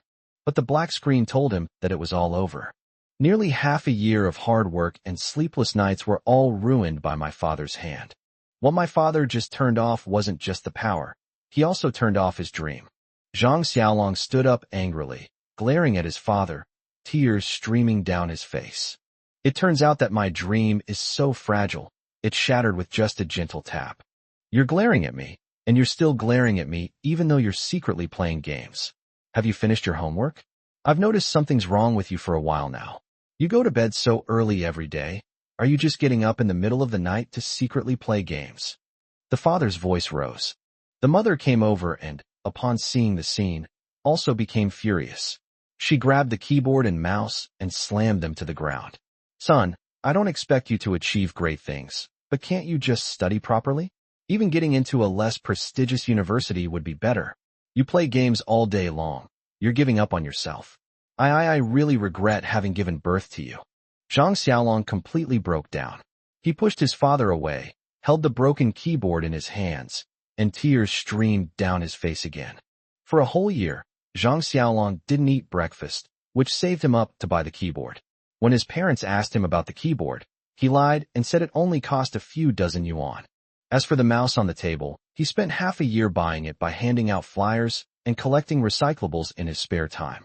But the black screen told him that it was all over. Nearly half a year of hard work and sleepless nights were all ruined by my father's hand. What my father just turned off wasn't just the power. He also turned off his dream. Zhang Xiaolong stood up angrily. glaring at his father, tears streaming down his face. It turns out that my dream is so fragile, it shattered with just a gentle tap. You're glaring at me, and you're still glaring at me even though you're secretly playing games. Have you finished your homework? I've noticed something's wrong with you for a while now. You go to bed so early every day. Are you just getting up in the middle of the night to secretly play games? The father's voice rose. The mother came over and, upon seeing the scene, also became furious. She grabbed the keyboard and mouse and slammed them to the ground. Son, I don't expect you to achieve great things, but can't you just study properly? Even getting into a less prestigious university would be better. You play games all day long. You're giving up on yourself. I really regret having given birth to you. Zhang Xiaolong completely broke down. He pushed his father away, held the broken keyboard in his hands, and tears streamed down his face again. For a whole year, Zhang Xiaolong didn't eat breakfast, which saved him up to buy the keyboard. When his parents asked him about the keyboard, he lied and said it only cost a few dozen yuan. As for the mouse on the table, he spent half a year buying it by handing out flyers and collecting recyclables in his spare time.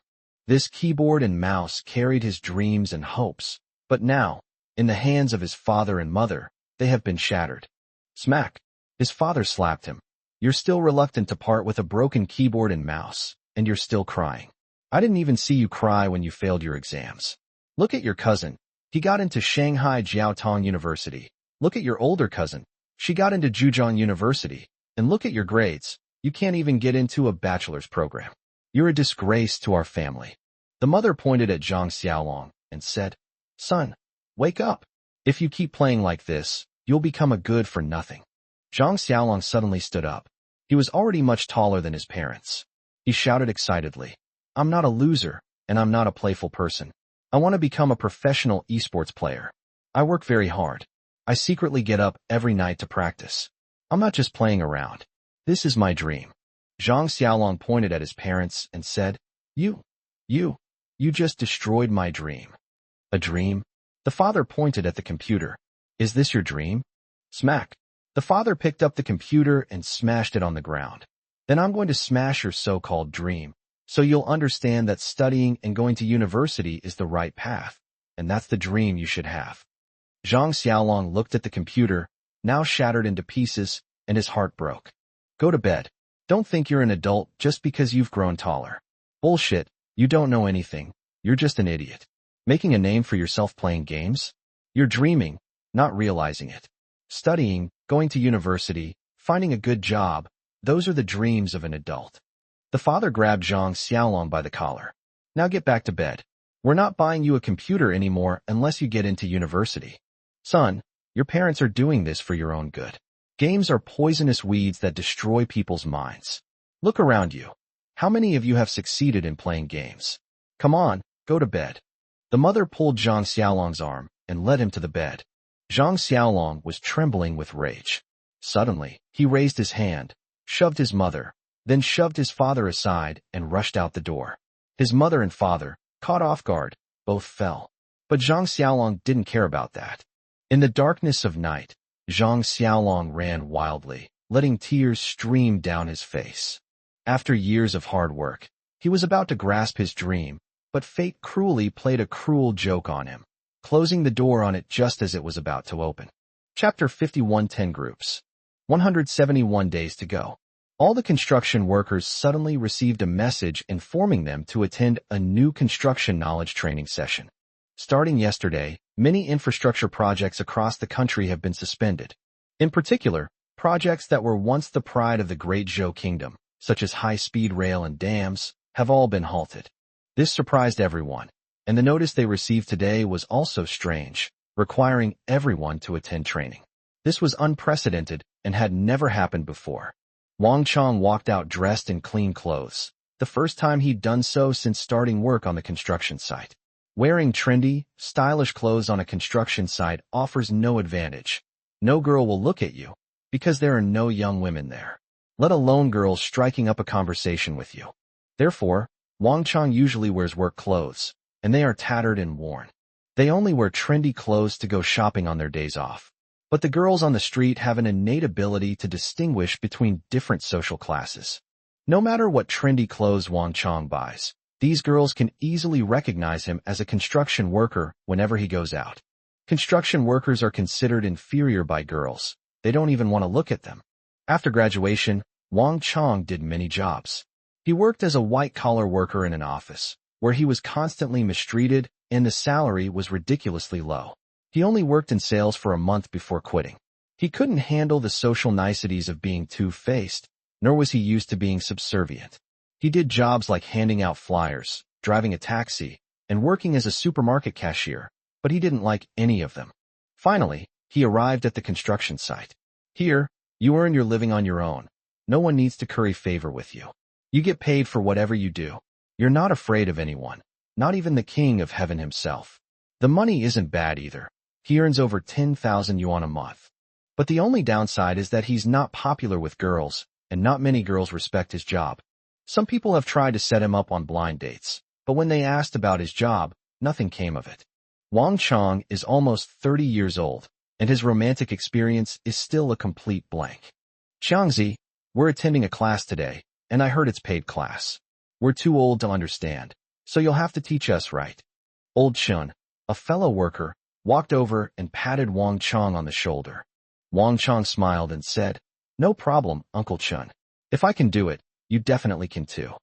This keyboard and mouse carried his dreams and hopes, but now, in the hands of his father and mother, they have been shattered. Smack! His father slapped him. You're still reluctant to part with a broken keyboard and mouse, and you're still crying. I didn't even see you cry when you failed your exams. Look at your cousin. He got into Shanghai Jiaotong University. Look at your older cousin. She got into Zhejiang University. And look at your grades. You can't even get into a bachelor's program. You're a disgrace to our family. The mother pointed at Zhang Xiaolong and said, Son, wake up. If you keep playing like this, you'll become a good-for-nothing. Zhang Xiaolong suddenly stood up. He was already much taller than his parents. He shouted excitedly, I'm not a loser, and I'm not a playful person. I want to become a professional esports player. I work very hard. I secretly get up every night to practice. I'm not just playing around. This is my dream. Zhang Xiaolong pointed at his parents and said, You just destroyed my dream. A dream? The father pointed at the computer. Is this your dream? Smack. The father picked up the computer and smashed it on the ground. Then I'm going to smash your so-called dream, so you'll understand that studying and going to university is the right path, and that's the dream you should have. Zhang Xiaolong looked at the computer, now shattered into pieces, and his heart broke. Go to bed. Don't think you're an adult just because you've grown taller. Bullshit, you don't know anything. You're just an idiot. Making a name for yourself playing games? You're dreaming, not realizing it. Studying, going to university, finding a good job, those are the dreams of an adult. The father grabbed Zhang Xiaolong by the collar. Now get back to bed. We're not buying you a computer anymore unless you get into university. Son, your parents are doing this for your own good. Games are poisonous weeds that destroy people's minds. Look around you. How many of you have succeeded in playing games? Come on, go to bed. The mother pulled Zhang Xiaolong's arm and led him to the bed. Zhang Xiaolong was trembling with rage. Suddenly, he raised his hand, shoved his mother, then shoved his father aside and rushed out the door. His mother and father, caught off guard, both fell. But Zhang Xiaolong didn't care about that. In the darkness of night, Zhang Xiaolong ran wildly, letting tears stream down his face. After years of hard work, he was about to grasp his dream, but fate cruelly played a cruel joke on him, closing the door on it just as it was about to open. Chapter 51 10 Groups 171 days to go. All the construction workers suddenly received a message informing them to attend a new construction knowledge training session. Starting yesterday, many infrastructure projects across the country have been suspended. In particular, projects that were once the pride of the Great Zhou Kingdom, such as high-speed rail and dams, have all been halted. This surprised everyone, and the notice they received today was also strange, requiring everyone to attend training. This was unprecedented and had never happened before. Wang Chong walked out dressed in clean clothes, the first time he'd done so since starting work on the construction site. Wearing trendy, stylish clothes on a construction site offers no advantage. No girl will look at you, because there are no young women there, let alone girls striking up a conversation with you. Therefore, Wang Chong usually wears work clothes, and they are tattered and worn. They only wear trendy clothes to go shopping on their days off. But the girls on the street have an innate ability to distinguish between different social classes. No matter what trendy clothes Wang Chong buys, These girls can easily recognize him as a construction worker whenever he goes out. Construction workers are considered inferior by girls. They don't even want to look at them. After graduation, Wang Chong did many jobs. He worked as a white-collar worker in an office, where he was constantly mistreated and the salary was ridiculously low. He only worked in sales for a month before quitting. He couldn't handle the social niceties of being two-faced, nor was he used to being subservient. He did jobs like handing out flyers, driving a taxi, and working as a supermarket cashier, but he didn't like any of them. Finally, he arrived at the construction site. Here, you earn your living on your own. No one needs to curry favor with you. You get paid for whatever you do. You're not afraid of anyone, not even the king of heaven himself. The money isn't bad either. He earns over 10,000 yuan a month. But the only downside is that he's not popular with girls, and not many girls respect his job. Some people have tried to set him up on blind dates, but when they asked about his job, nothing came of it. Wang Chong is almost 30 years old, and his romantic experience is still a complete blank. Xiangzi, we're attending a class today, and I heard it's paid class. We're too old to understand, so you'll have to teach us, right? Old Chun, a fellow worker, walked over and patted Wang Chong on the shoulder. Wang Chong smiled and said, "No problem, Uncle Chun. If I can do it, you definitely can too."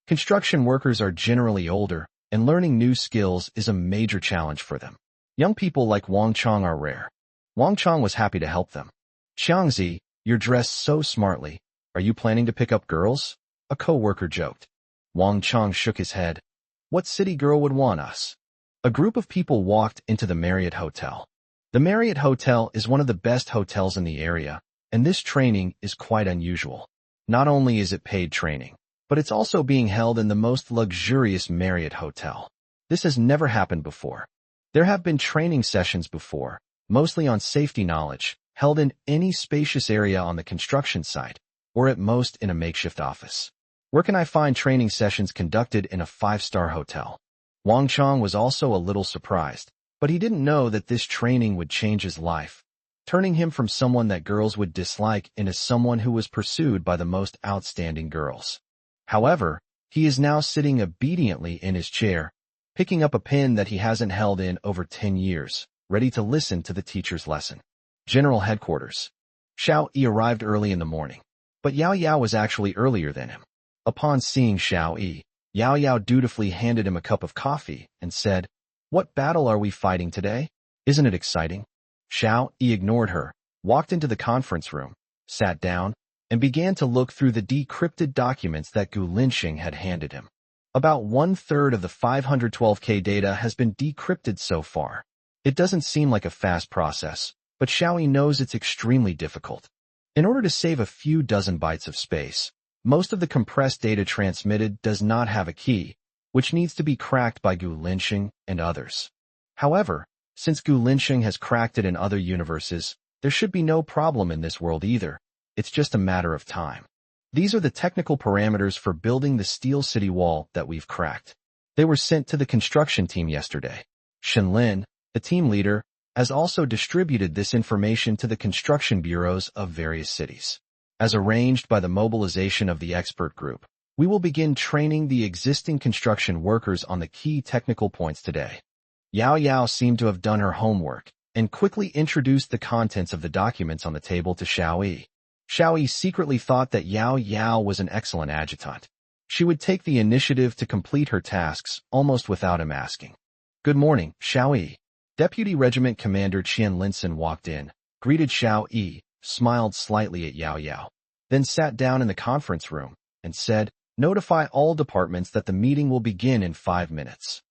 Construction workers are generally older, and learning new skills is a major challenge for them. Young people like Wang Chong are rare. Wang Chong was happy to help them. "Xiangzi, you're dressed so smartly. Are you planning to pick up girls?" a co-worker joked. Wang Chong shook his head. "What city girl would want us?" A group of people walked into the Marriott Hotel. The Marriott Hotel is one of the best hotels in the area, and this training is quite unusual. Not only is it paid training, but it's also being held in the most luxurious Marriott hotel. This has never happened before. There have been training sessions before, mostly on safety knowledge, held in any spacious area on the construction site, or at most in a makeshift office. Where can I find training sessions conducted in a 5-star hotel? Wang Chong was also a little surprised, but he didn't know that this training would change his life, turning him from someone that girls would dislike into someone who was pursued by the most outstanding girls. However, he is now sitting obediently in his chair, picking up a pen that he hasn't held in over 10 years, ready to listen to the teacher's lesson. General Headquarters. Xiao Yi arrived early in the morning, but Yao Yao was actually earlier than him. Upon seeing Xiao Yi, Yao Yao dutifully handed him a cup of coffee and said, "What battle are we fighting today? Isn't it exciting?" Xiao Yi ignored her, walked into the conference room, sat down, and began to look through the decrypted documents that Gu Linxing had handed him. About 1/3 of the 512K data has been decrypted so far. It doesn't seem like a fast process, but Xiao Yi knows it's extremely difficult. In order to save a few dozen bytes of space, most of the compressed data transmitted does not have a key, which needs to be cracked by Gu Linxing and others. However, since Gu Linxing has cracked it in other universes, there should be no problem in this world either. It's just a matter of time. These are the technical parameters for building the steel city wall that we've cracked. They were sent to the construction team yesterday. Shenlin, the team leader, has also distributed this information to the construction bureaus of various cities. As arranged by the mobilization of the expert group, we will begin training the existing construction workers on the key technical points today. Yao Yao seemed to have done her homework and quickly introduced the contents of the documents on the table to Xiao Yi. Xiao Yi secretly thought that Yao Yao was an excellent adjutant. She would take the initiative to complete her tasks almost without him asking. "Good morning, Xiao Yi." Deputy Regiment Commander Qian Linson walked in, greeted Xiao Yi, smiled slightly at Yao Yao, then sat down in the conference room and said, "Notify all departments that the meeting will begin in 5 minutes."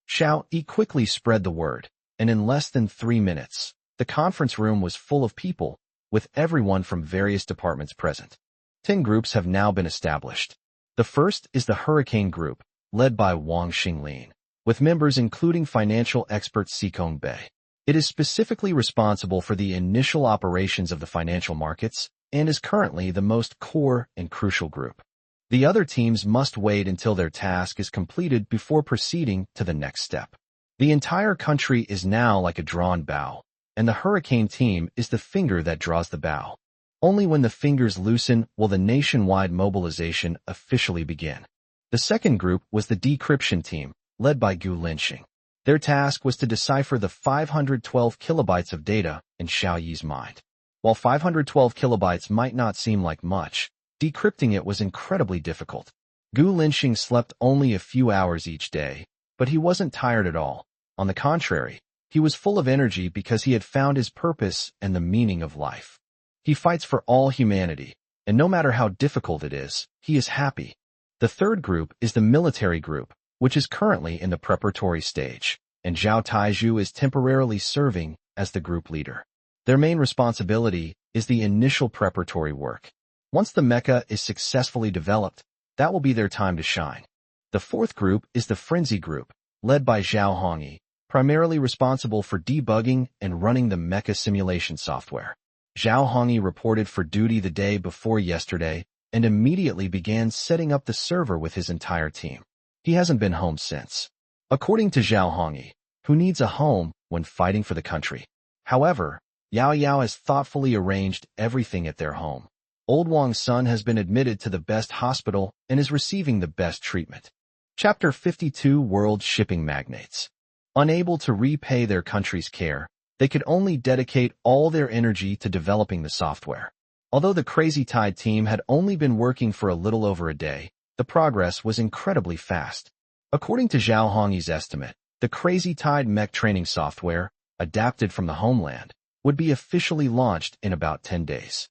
Xiao Yi quickly spread the word, and in less than 3 minutes, the conference room was full of people, with everyone from various departments present. 10 groups have now been established. The first is the Hurricane Group, led by Wang Xinglin, with members including financial expert Sikong Bei. It is specifically responsible for the initial operations of the financial markets and is currently the most core and crucial group. The other teams must wait until their task is completed before proceeding to the next step. The entire country is now like a drawn bow, and the hurricane team is the finger that draws the bow. Only when the fingers loosen will the nationwide mobilization officially begin. The second group was the decryption team, led by Gu Linxing. Their task was to decipher the 512 kilobytes of data in Xiao Yi's mind. While 512 kilobytes might not seem like much, decrypting it was incredibly difficult. Gu Linxing slept only a few hours each day, but he wasn't tired at all. On the contrary, he was full of energy because he had found his purpose and the meaning of life. He fights for all humanity, and no matter how difficult it is, he is happy. The third group is the military group, which is currently in the preparatory stage, and Zhao Taizhu is temporarily serving as the group leader. Their main responsibility is the initial preparatory work. Once the mecha is successfully developed, that will be their time to shine. The fourth group is the frenzy group, led by Xiao Yi, primarily responsible for debugging and running the mecha simulation software. Xiao Yi reported for duty the day before yesterday and immediately began setting up the server with his entire team. He hasn't been home since. According to Xiao Yi, who needs a home when fighting for the country. However, Yao has thoughtfully arranged everything at their home. Old Wang's son has been admitted to the best hospital and is receiving the best treatment. Chapter 52 World Shipping Magnates. Unable to repay their country's care, they could only dedicate all their energy to developing the software. Although the Crazy Tide team had only been working for a little over a day, the progress was incredibly fast. According to Xiao Yi's estimate, the Crazy Tide mech training software, adapted from the homeland, would be officially launched in about 10 days.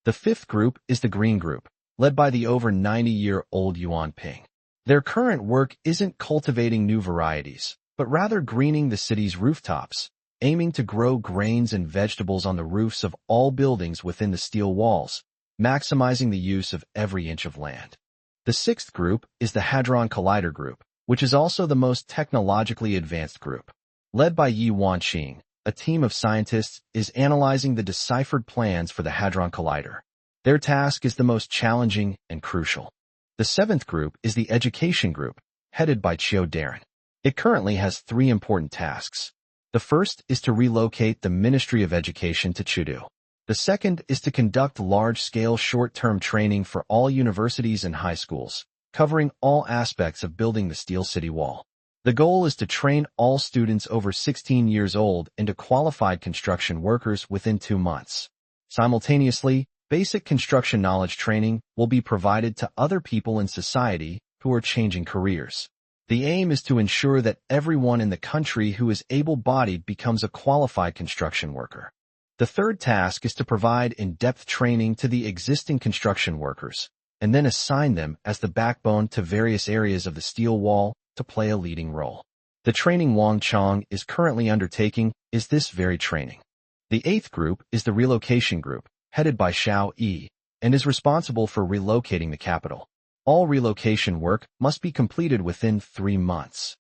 The fifth group is the Green Group, led by the over 90-year-old Yuan Ping. Their current work isn't cultivating new varieties, but rather greening the city's rooftops, aiming to grow grains and vegetables on the roofs of all buildings within the steel walls, maximizing the use of every inch of land. The sixth group is the Hadron Collider Group, which is also the most technologically advanced group. Led by Yi Wanqing, a team of scientists is analyzing the deciphered plans for the Hadron Collider. Their task is the most challenging and crucial. The seventh group is the Education Group, headed by Qiu Darren. It currently has 3 important tasks. The first is to relocate the Ministry of Education to Chengdu. The second is to conduct large-scale short-term training for all universities and high schools, covering all aspects of building the Steel City Wall. The goal is to train all students over 16 years old into qualified construction workers within 2 months. Simultaneously, basic construction knowledge training will be provided to other people in society who are changing careers. The aim is to ensure that everyone in the country who is able-bodied becomes a qualified construction worker. The third task is to provide in-depth training to the existing construction workers, and then assign them as the backbone to various areas of the steel wall to play a leading role. The training Wang Chong is currently undertaking is this very training. The eighth group is the Relocation Group, headed by Xiao Yi, and is responsible for relocating the capital. All relocation work must be completed within 3 months.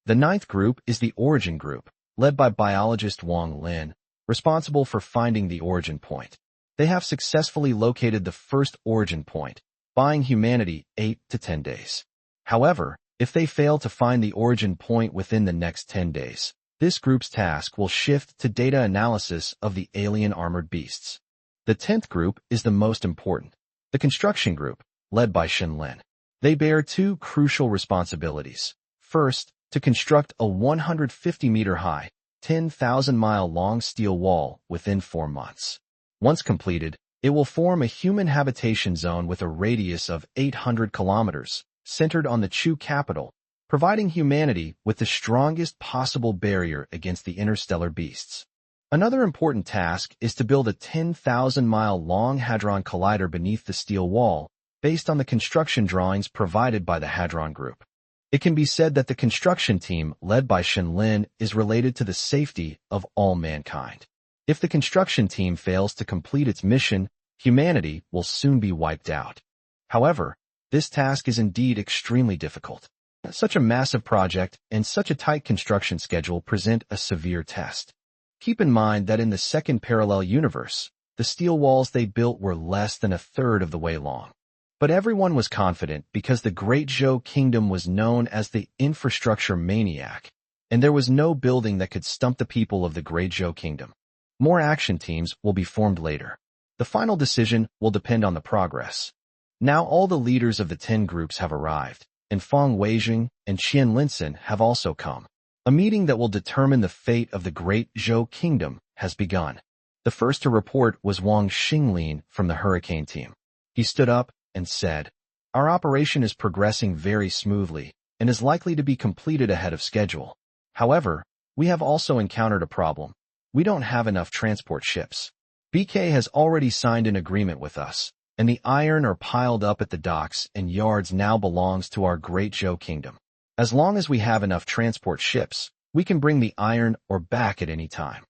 The ninth group is the Origin Group, led by biologist Wang Lin, responsible for finding the origin point. They have successfully located the first origin point, buying humanity 8 to 10 days. However, if they fail to find the origin point within the next 10 days, this group's task will shift to data analysis of the alien armored beasts. The 10th group is the most important, the Construction Group, led by Shen Lin. They bear 2 crucial responsibilities. First, to construct a 150-meter-high, 10,000-mile-long steel wall within 4 months. Once completed, it will form a human habitation zone with a radius of 800 kilometers, centered on the Chu capital, providing humanity with the strongest possible barrier against the interstellar beasts. Another important task is to build a 10,000-mile-long Hadron Collider beneath the steel wall, based on the construction drawings provided by the Hadron Group. It can be said that the construction team, led by Shen Lin, is related to the safety of all mankind. If the construction team fails to complete its mission, humanity will soon be wiped out. However, this task is indeed extremely difficult. Such a massive project and such a tight construction schedule present a severe test. Keep in mind that in the second parallel universe, the steel walls they built were less than a third of the way long. But everyone was confident because the Great Zhou Kingdom was known as the infrastructure maniac, and there was no building that could stump the people of the Great Zhou Kingdom. More action teams will be formed later. The final decision will depend on the progress. Now all the leaders of the 10 groups have arrived, and Fang Weijing and Qian Linsen have also come. A meeting that will determine the fate of the Great Zhou Kingdom has begun. The first to report was Wang Xinglin from the Hurricane team. He stood up and said, "Our operation is progressing very smoothly and is likely to be completed ahead of schedule. However, we have also encountered a problem. We don't have enough transport ships. BK has already signed an agreement with us, and the iron are piled up at the docks and yards now belongs to our Great Zhou Kingdom. As long as we have enough transport ships, we can bring the iron ore back at any time.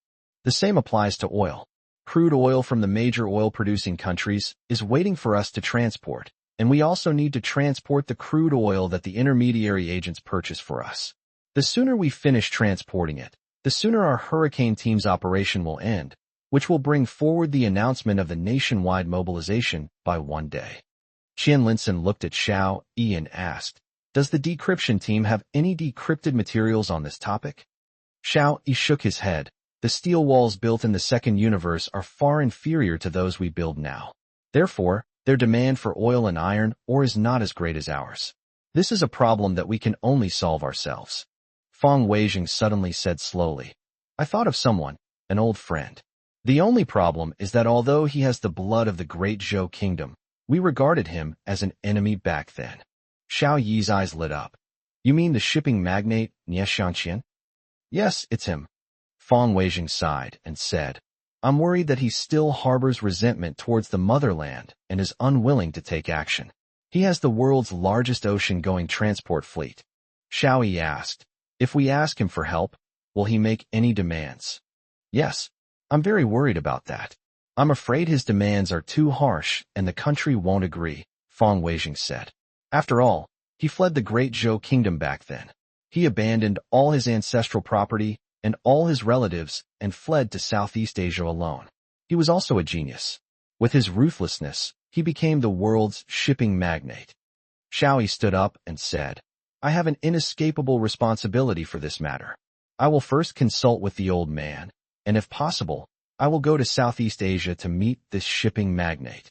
The same applies to oil. Crude oil from the major oil-producing countries is waiting for us to transport, and we also need to transport the crude oil that the intermediary agents purchase for us. The sooner we finish transporting it, the sooner our Hurricane team's operation will end, which will bring forward the announcement of the nationwide mobilization by 1 day." Qian Linsen looked at Xiao Yi and asked, "Does the decryption team have any decrypted materials on this topic?" Xiao Yi shook his head. "The steel walls built in the second universe are far inferior to those we build now. Therefore, their demand for oil and iron ore is not as great as ours. This is a problem that we can only solve ourselves." Fang Weijing suddenly said slowly, "I thought of someone, an old friend. The only problem is that although he has the blood of the Great Zhou Kingdom, we regarded him as an enemy back then." Xiao Yi's eyes lit up. "You mean the shipping magnate, Nie Xiangqian?" "Yes, it's him." Fang Weijing sighed and said, "I'm worried that he still harbors resentment towards the motherland and is unwilling to take action. He has the world's largest ocean-going transport fleet." Xiao Yi asked, "If we ask him for help, will he make any demands?" "Yes. I'm very worried about that. I'm afraid his demands are too harsh and the country won't agree," Fang Weijing said. "After all, he fled the Great Zhou Kingdom back then. He abandoned all his ancestral property and all his relatives and fled to Southeast Asia alone. He was also a genius. With his ruthlessness, he became the world's shipping magnate." Xiao Yi stood up and said, "I have an inescapable responsibility for this matter. I will first consult with the old man, and if possible, I will go to Southeast Asia to meet this shipping magnate."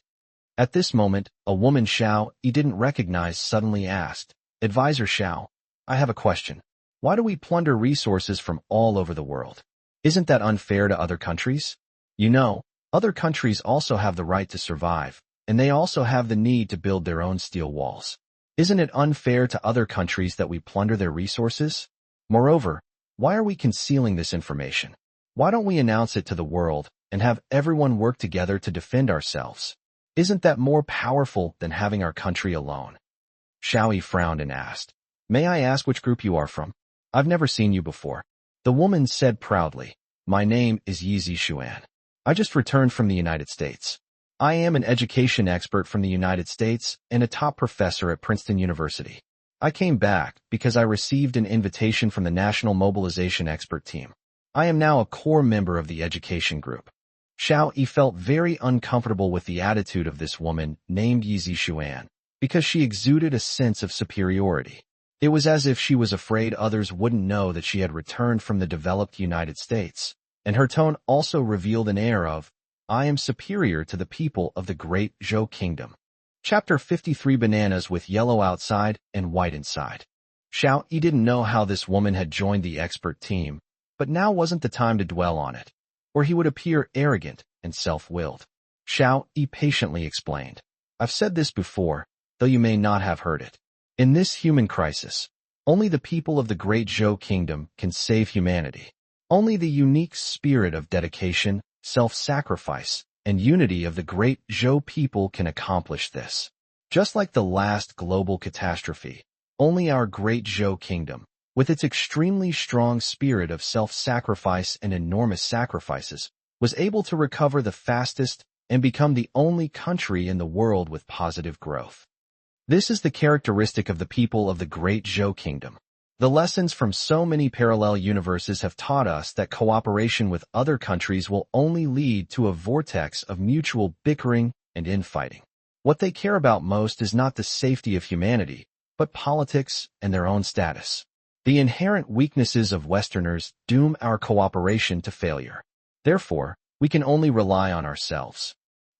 At this moment, a woman Xiao Yi didn't recognize suddenly asked, "Advisor Xiao, I have a question. Why do we plunder resources from all over the world? Isn't that unfair to other countries? You know, other countries also have the right to survive, and they also have the need to build their own steel walls. Isn't it unfair to other countries that we plunder their resources? Moreover, why are we concealing this information? Why don't we announce it to the world and have everyone work together to defend ourselves? Isn't that more powerful than having our country alone?" Xiao Yi frowned and asked, "May I ask which group you are from? I've never seen you before." The woman said proudly, "My name is Yi Zixuan. I just returned from the United States. I am an education expert from the United States and a top professor at Princeton University. I came back because I received an invitation from the National Mobilization Expert Team. I am now a core member of the education group." Xiao Yi felt very uncomfortable with the attitude of this woman named Yi Zixuan because she exuded a sense of superiority. It was as if she was afraid others wouldn't know that she had returned from the developed United States, and her tone also revealed an air of, "I am superior to the people of the Great Zhou Kingdom." Chapter 53: Bananas with yellow outside and white inside. Xiao Yi didn't know how this woman had joined the expert team, but now wasn't the time to dwell on it, or he would appear arrogant and self-willed. Xiao Yi patiently explained, "I've said this before, though you may not have heard it. In this human crisis, only the people of the Great Zhou Kingdom can save humanity. Only the unique spirit of dedication, self-sacrifice, and unity of the Great Zhou people can accomplish this. Just like the last global catastrophe, only our Great Zhou Kingdom, with its extremely strong spirit of self-sacrifice and enormous sacrifices, was able to recover the fastest and become the only country in the world with positive growth. This is the characteristic of the people of the Great Zhou Kingdom. The lessons from so many parallel universes have taught us that cooperation with other countries will only lead to a vortex of mutual bickering and infighting. What they care about most is not the safety of humanity, but politics and their own status. The inherent weaknesses of Westerners doom our cooperation to failure. Therefore, we can only rely on ourselves.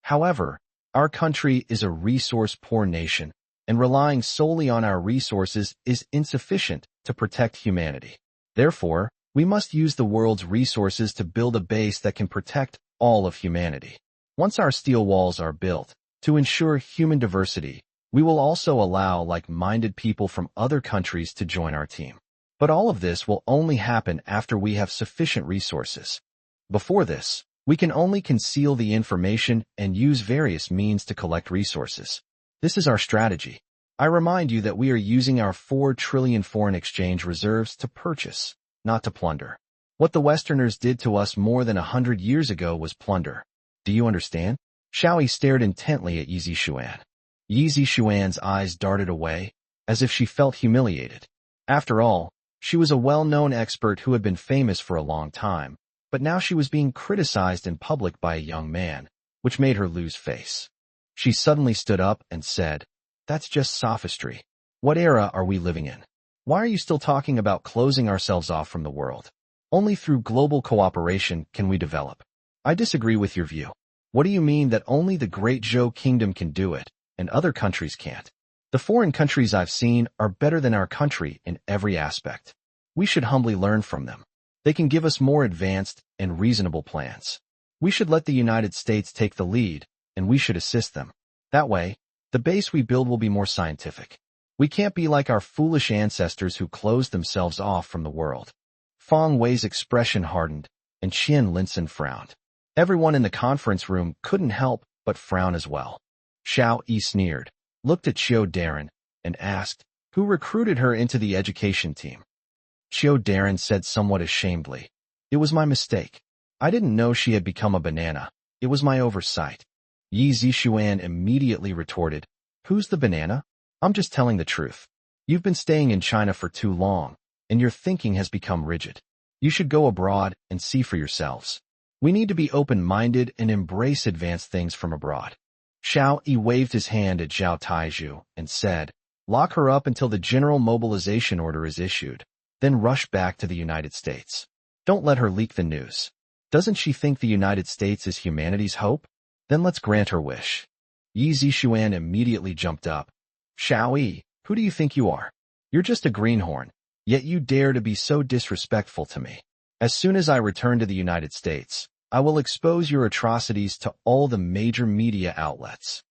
However, our country is a resource-poor nation, and relying solely on our resources is insufficient to protect humanity. Therefore, we must use the world's resources to build a base that can protect all of humanity. Once our steel walls are built, to ensure human diversity, we will also allow like-minded people from other countries to join our team. But all of this will only happen after we have sufficient resources. Before this, we can only conceal the information and use various means to collect resources. This is our strategy. I remind you that we are using our 4 trillion foreign exchange reserves to purchase, not to plunder. What the Westerners did to us more than 100 years ago was plunder. Do you understand? Xiao Yi stared intently at Yi Zixuan. Yi Zixuan's eyes darted away, as if she felt humiliated. After all, she was a well-known expert who had been famous for a long time, but now she was being criticized in public by a young man, which made her lose face. She suddenly stood up and said, "That's just sophistry. What era are we living in? Why are you still talking about closing ourselves off from the world? Only through global cooperation can we develop. I disagree with your view. What do you mean that only the Great Zhou Kingdom can do it, and other countries can't? The foreign countries I've seen are better than our country in every aspect. We should humbly learn from them. They can give us more advanced and reasonable plans. We should let the United States take the lead, and we should assist them. That way, the base we build will be more scientific. We can't be like our foolish ancestors who closed themselves off from the world." Feng Wei's expression hardened, and Qian Linsun frowned. Everyone in the conference room couldn't help but frown as well. Xiao Yi sneered, looked at Xiao Darren, and asked, "Who recruited her into the education team?" Xiao Darren said somewhat ashamedly, "It was my mistake. I didn't know she had become a banana. It was my oversight." Yi Zixuan immediately retorted, "Who's the banana? I'm just telling the truth. You've been staying in China for too long, and your thinking has become rigid. You should go abroad and see for yourselves. We need to be open-minded and embrace advanced things from abroad." Xiao Yi waved his hand at Zhao Taizhu and said, "Lock her up until the general mobilization order is issued, then rush back to the United States. Don't let her leak the news. Doesn't she think the United States is humanity's hope? Then let's grant her wish." Yi Zixuan immediately jumped up. "Xiao Yi, who do you think you are? You're just a greenhorn, yet you dare to be so disrespectful to me. As soon as I return to the United States, I will expose your atrocities to all the major media outlets."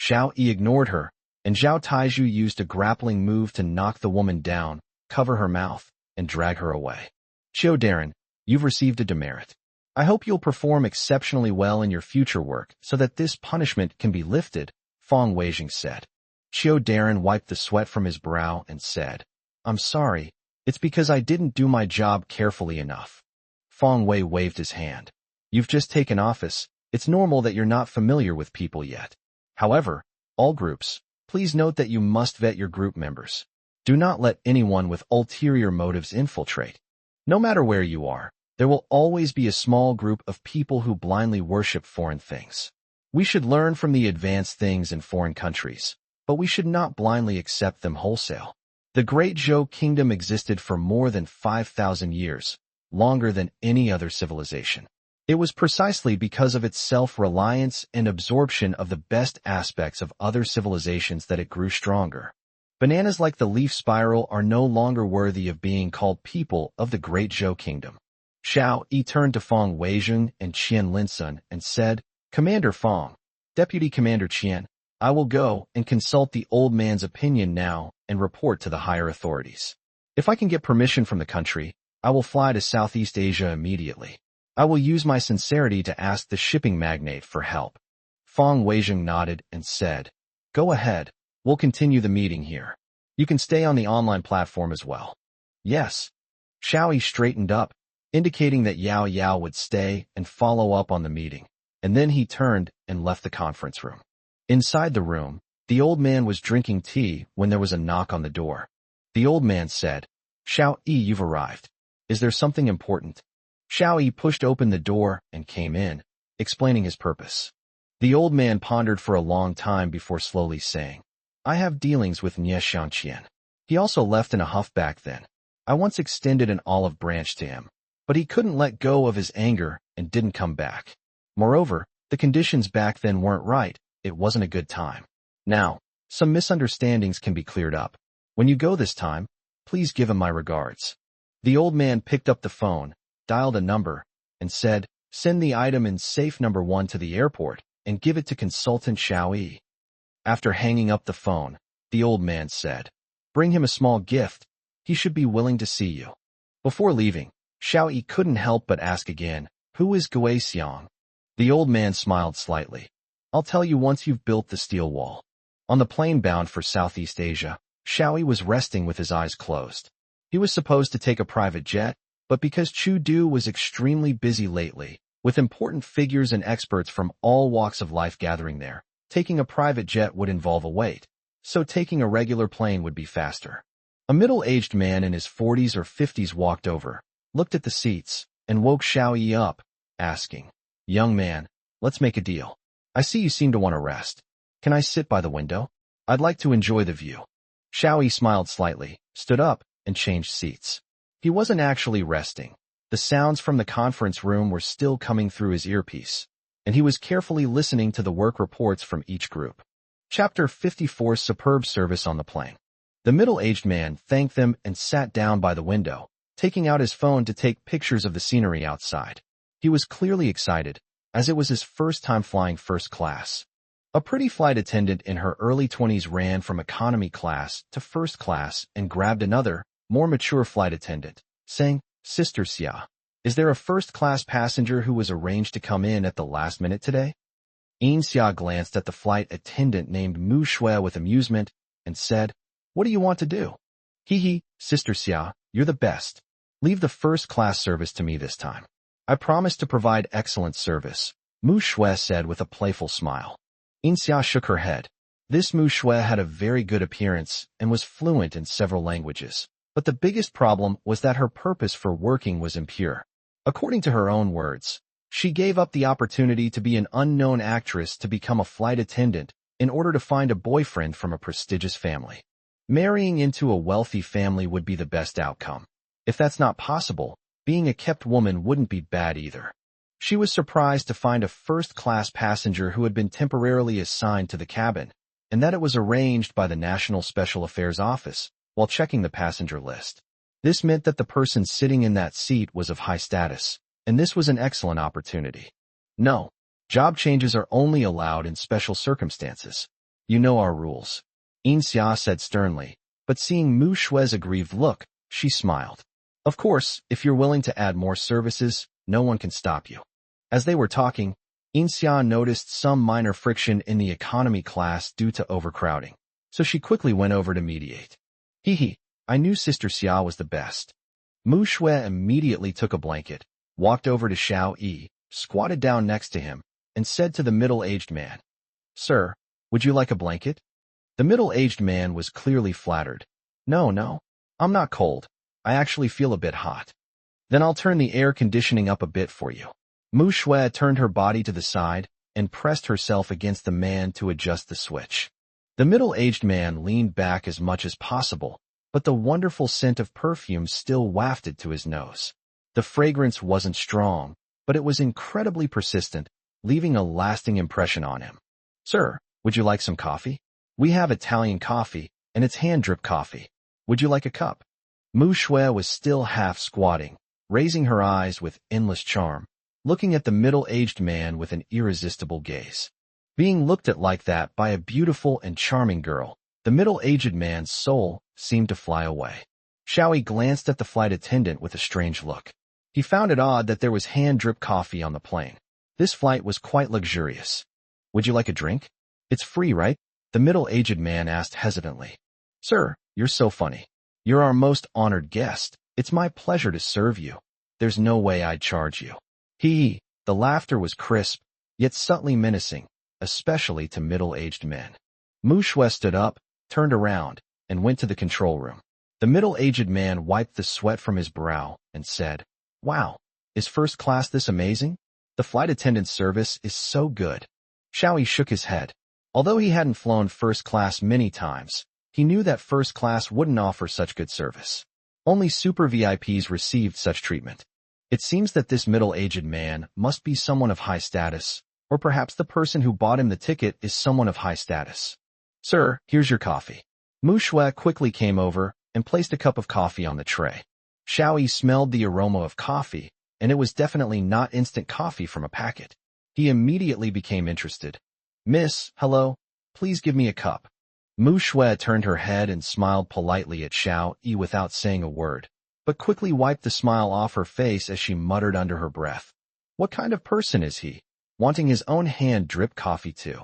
Xiao Yi ignored her, and Zhao Taizhu used a grappling move to knock the woman down, cover her mouth, and drag her away. "Xiao Darren, you've received a demerit. I hope you'll perform exceptionally well in your future work so that this punishment can be lifted," Feng Weijing said. Xiao Darren wiped the sweat from his brow and said, "I'm sorry. It's because I didn't do my job carefully enough." Feng Wei waved his hand. "You've just taken office. It's normal that you're not familiar with people yet. However, all groups, please note that you must vet your group members. Do not let anyone with ulterior motives infiltrate. No matter where you are, there will always be a small group of people who blindly worship foreign things. We should learn from the advanced things in foreign countries, but we should not blindly accept them wholesale. The Great Zhou Kingdom existed for more than 5,000 years, longer than any other civilization. It was precisely because of its self-reliance and absorption of the best aspects of other civilizations that it grew stronger. Bananas like the leaf spiral are no longer worthy of being called people of the Great Zhou Kingdom." Xiao Yi turned to Feng Weijing and Qian Linsun and said, "Commander Feng, Deputy Commander Qian, I will go and consult the old man's opinion now and report to the higher authorities. If I can get permission from the country, I will fly to Southeast Asia immediately. I will use my sincerity to ask the shipping magnate for help." Feng Weijing nodded and said, "Go ahead. We'll continue the meeting here. You can stay on the online platform as well." "Yes." Xiao Yi straightened up, indicating that Yao Yao would stay and follow up on the meeting, and then he turned and left the conference room. Inside the room, the old man was drinking tea when there was a knock on the door. The old man said, "Xiao Yi, you've arrived. Is there something important?" Xiao Yi pushed open the door and came in, explaining his purpose. The old man pondered for a long time before slowly saying, "I have dealings with Nie Xiangqian. He also left in a huff back then. I once extended an olive branch to him, but he couldn't let go of his anger and didn't come back. Moreover, the conditions back then weren't right. It wasn't a good time. Now, Some misunderstandings can be cleared up. When you go this time, please give him my regards. The old man picked up the phone, dialed a number, and said, send the item in safe number 1 to the airport and give it to consultant Xiao Yi. After hanging up the phone, the old man said, bring him a small gift. He should be willing to see you. Before leaving, Xiao Yi couldn't help but ask again, who is Gui Xiang? The old man smiled slightly. I'll tell you once you've built the steel wall. On the plane bound for Southeast Asia, Xiao Yi was resting with his eyes closed. He was supposed to take a private jet, but because Chu Du was extremely busy lately, with important figures and experts from all walks of life gathering there, taking a private jet would involve a wait, so taking a regular plane would be faster. A middle-aged man in his 40s or 50s walked over, looked at the seats, and woke Xiao Yi up, asking, young man, let's make a deal. I see you seem to want to rest. Can I sit by the window? I'd like to enjoy the view. Xiao Yi smiled slightly, stood up, and changed seats. He wasn't actually resting. The sounds from the conference room were still coming through his earpiece, and he was carefully listening to the work reports from each group. Chapter 54 Superb Service on the Plane. The middle-aged man thanked them and sat down by the window, taking out his phone to take pictures of the scenery outside. He was clearly excited, as it was his first time flying first class. A pretty flight attendant in her early 20s ran from economy class to first class and grabbed another, more mature flight attendant, saying, Sister Xia, is there a first-class passenger who was arranged to come in at the last minute today? Xia glanced at the flight attendant named Mu Shui with amusement and said, what do you want to do? Hee, Sister Xia, you're the best. Leave the first-class service to me this time. I promise to provide excellent service, Mu Shui said with a playful smile. Xia shook her head. This Mu Shui had a very good appearance and was fluent in several languages, but the biggest problem was that her purpose for working was impure. According to her own words, she gave up the opportunity to be an unknown actress to become a flight attendant in order to find a boyfriend from a prestigious family. Marrying into a wealthy family would be the best outcome. If that's not possible, being a kept woman wouldn't be bad either. She was surprised to find a first-class passenger who had been temporarily assigned to the cabin, and that it was arranged by the National Special Affairs Office while checking the passenger list. This meant that the person sitting in that seat was of high status, and this was an excellent opportunity. No, job changes are only allowed in special circumstances. You know our rules. Xia said sternly, but seeing Mu Shui's aggrieved look, she smiled. Of course, if you're willing to add more services, no one can stop you. As they were talking, Xia noticed some minor friction in the economy class due to overcrowding, so she quickly went over to mediate. I knew Sister Xia was the best. Mu Shui immediately took a blanket, walked over to Xiao Yi, squatted down next to him, and said to the middle-aged man, Sir, would you like a blanket? The middle-aged man was clearly flattered. No, I'm not cold. I actually feel a bit hot. Then I'll turn the air conditioning up a bit for you. Mu Shui turned her body to the side and pressed herself against the man to adjust the switch. The middle-aged man leaned back as much as possible, but the wonderful scent of perfume still wafted to his nose. The fragrance wasn't strong, but it was incredibly persistent, leaving a lasting impression on him. Sir, would you like some coffee? We have Italian coffee, and it's hand-drip coffee. Would you like a cup? Mu Shui was still half squatting, raising her eyes with endless charm, looking at the middle-aged man with an irresistible gaze. Being looked at like that by a beautiful and charming girl, the middle-aged man's soul seemed to fly away. Xiao Yi glanced at the flight attendant with a strange look. He found it odd that there was hand-drip coffee on the plane. This flight was quite luxurious. Would you like a drink? It's free, right? The middle-aged man asked hesitantly. Sir, you're so funny. You're our most honored guest. It's my pleasure to serve you. There's no way I'd charge you. The laughter was crisp, yet subtly menacing, especially to middle-aged men. Mu Shui stood up, turned around, and went to the control room. The middle-aged man wiped the sweat from his brow and said, Wow, is first class this amazing? The flight attendant's service is so good. Xiao Yi shook his head. Although he hadn't flown first class many times, he knew that first class wouldn't offer such good service. Only super VIPs received such treatment. It seems that this middle-aged man must be someone of high status, or perhaps the person who bought him the ticket is someone of high status. Sir, here's your coffee. Mu Shui quickly came over and placed a cup of coffee on the tray. Xiao Yi smelled the aroma of coffee, and it was definitely not instant coffee from a packet. He immediately became interested. Miss, hello, please give me a cup. Mu Shui turned her head and smiled politely at Xiao Yi without saying a word, but quickly wiped the smile off her face as she muttered under her breath. What kind of person is he, wanting his own hand-drip coffee too?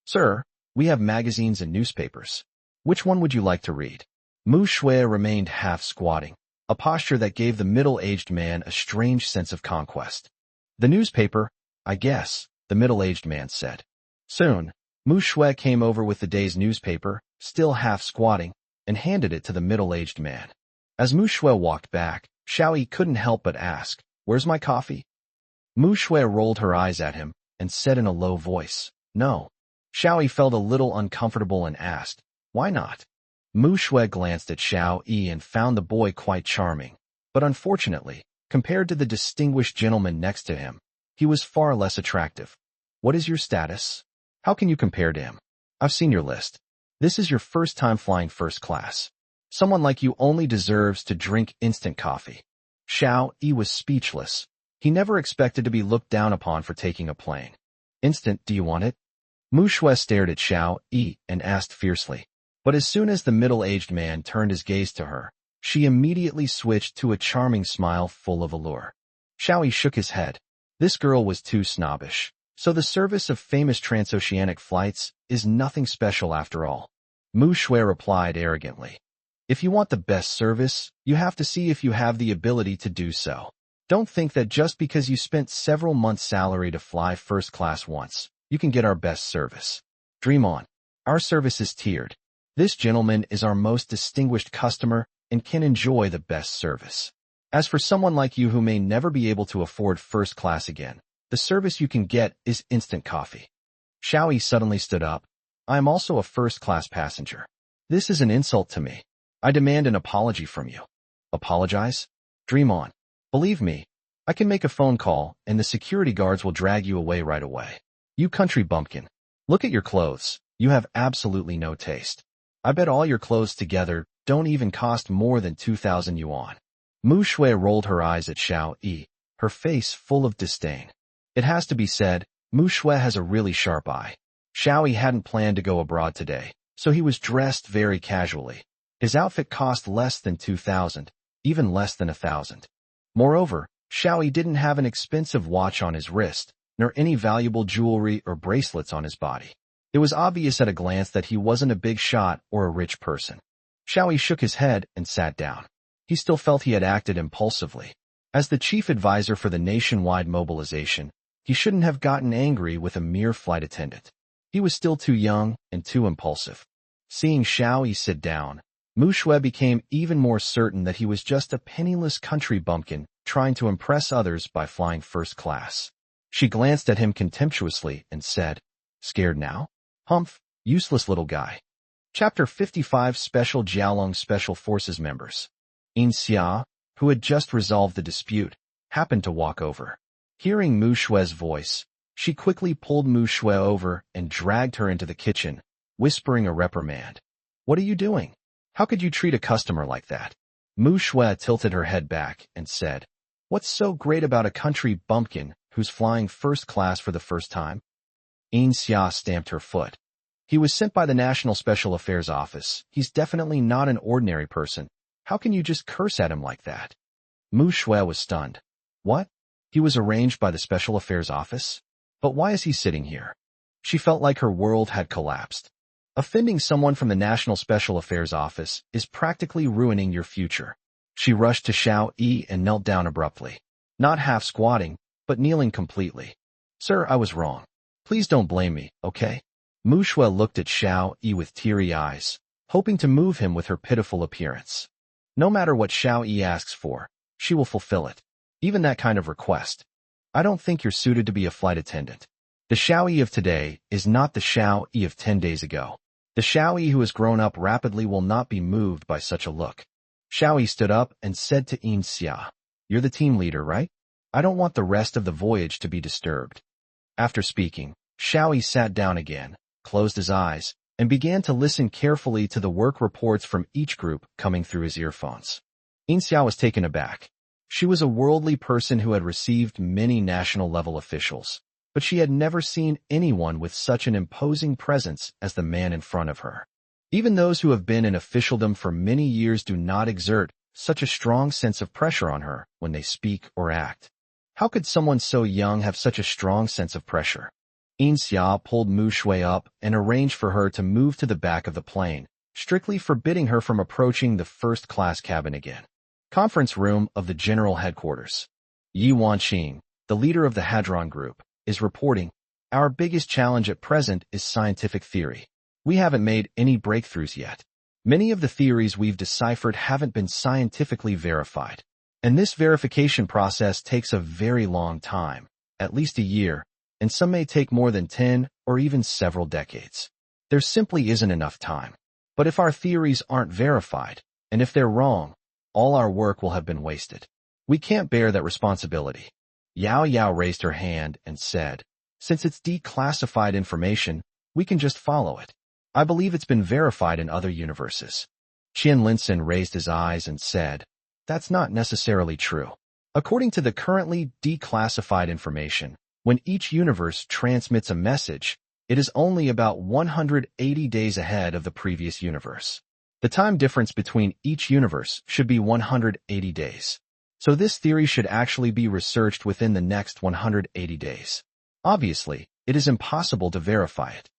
Sir, we have magazines and newspapers. Which one would you like to read? Mu Shui remained half-squatting, a posture that gave the middle-aged man a strange sense of conquest. The newspaper, I guess, the middle-aged man said. Soon, Mu Shui came over with the day's newspaper, still half-squatting, and handed it to the middle-aged man. As Mu Shui walked back, Xiao Yi couldn't help but ask, "Where's my coffee?" Mu Shui rolled her eyes at him and said in a low voice, "No." Xiao Yi felt a little uncomfortable and asked, "Why not?" Mu Shui glanced at Xiao Yi and found the boy quite charming, but unfortunately, compared to the distinguished gentleman next to him, he was far less attractive. What is your status? How can you compare to him? I've seen your list. This is your first time flying first class. Someone like you only deserves to drink instant coffee. Xiao Yi was speechless. He never expected to be looked down upon for taking a plane. Instant, do you want it? Mu Shui stared at Xiao Yi and asked fiercely. But as soon as the middle-aged man turned his gaze to her, she immediately switched to a charming smile full of allure. Xiao Yi shook his head. This girl was too snobbish. So the service of famous transoceanic flights is nothing special after all. Mu Shui replied arrogantly. If you want the best service, you have to see if you have the ability to do so. Don't think that just because you spent several months' salary to fly first class once, you can get our best service. Dream on. Our service is tiered. This gentleman is our most distinguished customer and can enjoy the best service. As for someone like you who may never be able to afford first class again, the service you can get is instant coffee. Xiao Yi suddenly stood up. I am also a first-class passenger. This is an insult to me. I demand an apology from you. Apologize? Dream on. Believe me, I can make a phone call and the security guards will drag you away right away. You country bumpkin. Look at your clothes. You have absolutely no taste. I bet all your clothes together don't even cost more than 2,000 yuan. Mu Shui rolled her eyes at Xiao Yi, her face full of disdain. It has to be said, Mu Shui has a really sharp eye. Xiao Yi hadn't planned to go abroad today, so he was dressed very casually. His outfit cost less than 2,000, even less than 1,000. Moreover, Xiao Yi didn't have an expensive watch on his wrist, nor any valuable jewelry or bracelets on his body. It was obvious at a glance that he wasn't a big shot or a rich person. Xiao Yi shook his head and sat down. He still felt he had acted impulsively. As the chief advisor for the nationwide mobilization, he shouldn't have gotten angry with a mere flight attendant. He was still too young and too impulsive. Seeing Xiao Yi sit down, Mu Shui became even more certain that he was just a penniless country bumpkin trying to impress others by flying first class. She glanced at him contemptuously and said, "Scared now? Humph, useless little guy." Chapter 55 Special Jiaolong Special Forces members. Xia, who had just resolved the dispute, happened to walk over. Hearing Mu Shui's voice, she quickly pulled Mu Shui over and dragged her into the kitchen, whispering a reprimand. "What are you doing? How could you treat a customer like that?" Mu Shui tilted her head back and said, "What's so great about a country bumpkin who's flying first class for the first time?" Xia stamped her foot. "He was sent by the National Special Affairs Office. He's definitely not an ordinary person. How can you just curse at him like that?" Mu Shui was stunned. "What? He was arranged by the Special Affairs Office? But why is he sitting here?" She felt like her world had collapsed. Offending someone from the National Special Affairs Office is practically ruining your future. She rushed to Xiao Yi and knelt down abruptly. Not half squatting, but kneeling completely. "Sir, I was wrong. Please don't blame me, okay?" Mu Shui looked at Xiao Yi with teary eyes, hoping to move him with her pitiful appearance. No matter what Xiao Yi asks for, she will fulfill it. Even that kind of request. "I don't think you're suited to be a flight attendant. The Xiao Yi of today is not the Xiao Yi of 10 days ago. The Xiao Yi who has grown up rapidly will not be moved by such a look." Xiao Yi stood up and said to Xia, "You're the team leader, right? I don't want the rest of the voyage to be disturbed." After speaking, Xiao Yi sat down again, closed his eyes, and began to listen carefully to the work reports from each group coming through his earphones. Xiao was taken aback. She was a worldly person who had received many national-level officials, but she had never seen anyone with such an imposing presence as the man in front of her. Even those who have been in officialdom for many years do not exert such a strong sense of pressure on her when they speak or act. How could someone so young have such a strong sense of pressure? Xia pulled Mu Shui up and arranged for her to move to the back of the plane, strictly forbidding her from approaching the first-class cabin again. Conference room of the general headquarters. Yi Wanqing, the leader of the Hadron Group, is reporting, "Our biggest challenge at present is scientific theory. We haven't made any breakthroughs yet. Many of the theories we've deciphered haven't been scientifically verified. And this verification process takes a very long time, at least a year, and some may take more than 10 or even several decades. There simply isn't enough time. But if our theories aren't verified, and if they're wrong, all our work will have been wasted. We can't bear that responsibility." Yao Yao raised her hand and said, "Since it's declassified information, we can just follow it. I believe it's been verified in other universes." Qian Linson raised his eyes and said, "That's not necessarily true. According to the currently declassified information, when each universe transmits a message, it is only about 180 days ahead of the previous universe. The time difference between each universe should be 180 days. So this theory should actually be researched within the next 180 days. Obviously, it is impossible to verify it."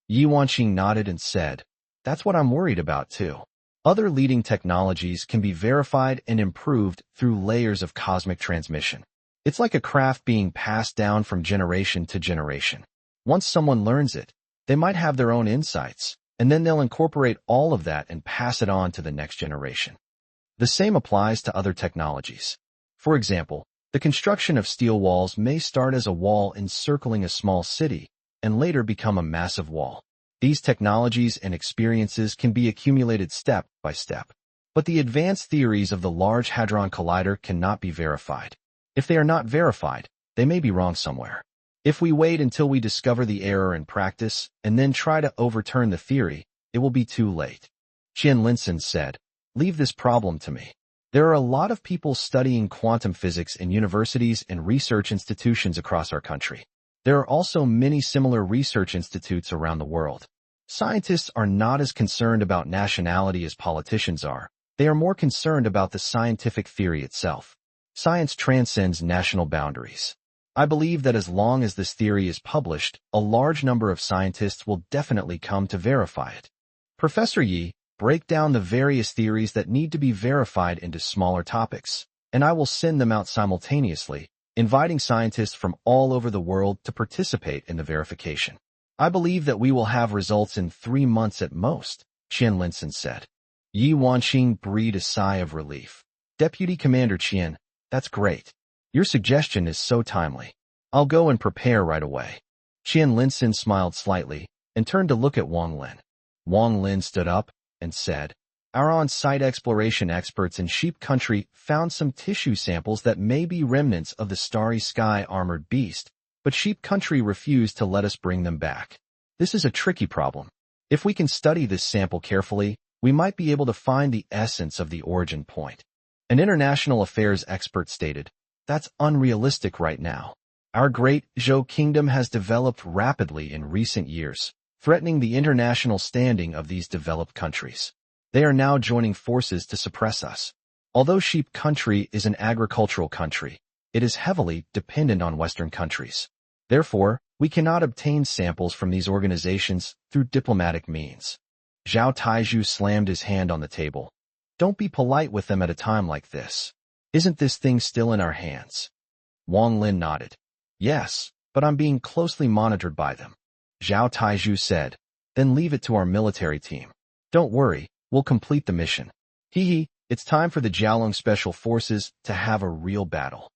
Yi Wanqing nodded and said, "That's what I'm worried about too. Other leading technologies can be verified and improved through layers of cosmic transmission. It's like a craft being passed down from generation to generation. Once someone learns it, they might have their own insights, and then they'll incorporate all of that and pass it on to the next generation. The same applies to other technologies. For example, the construction of steel walls may start as a wall encircling a small city and later become a massive wall. These technologies and experiences can be accumulated step by step. But the advanced theories of the Large Hadron Collider cannot be verified. If they are not verified, they may be wrong somewhere. If we wait until we discover the error in practice and then try to overturn the theory, it will be too late." Qian Linson said, "Leave this problem to me. There are a lot of people studying quantum physics in universities and research institutions across our country. There are also many similar research institutes around the world. Scientists are not as concerned about nationality as politicians are. They are more concerned about the scientific theory itself. Science transcends national boundaries. I believe that as long as this theory is published, a large number of scientists will definitely come to verify it. Professor Yi, break down the various theories that need to be verified into smaller topics, and I will send them out simultaneously, inviting scientists from all over the world to participate in the verification. I believe that we will have results in 3 months at most," Qian Linson said. Yi Wanqing breathed a sigh of relief. "Deputy Commander Qian, that's great. Your suggestion is so timely. I'll go and prepare right away." Qian Linson smiled slightly and turned to look at Wang Lin. Wang Lin stood up and said, "Our on-site exploration experts in Sheep Country found some tissue samples that may be remnants of the Starry Sky armored beast, but Sheep Country refused to let us bring them back. This is a tricky problem. If we can study this sample carefully, we might be able to find the essence of the origin point." An international affairs expert stated, "That's unrealistic right now. Our great Zhou kingdom has developed rapidly in recent years, threatening the international standing of these developed countries. They are now joining forces to suppress us. Although Sheep Country is an agricultural country, it is heavily dependent on Western countries. Therefore, we cannot obtain samples from these organizations through diplomatic means." Zhao Taizhu slammed his hand on the table. "Don't be polite with them at a time like this. Isn't this thing still in our hands?" Wang Lin nodded. "Yes, but I'm being closely monitored by them." Zhao Taizhu said, "Then leave it to our military team. Don't worry, we'll complete the mission. It's time for the Jiaolong Special Forces to have a real battle."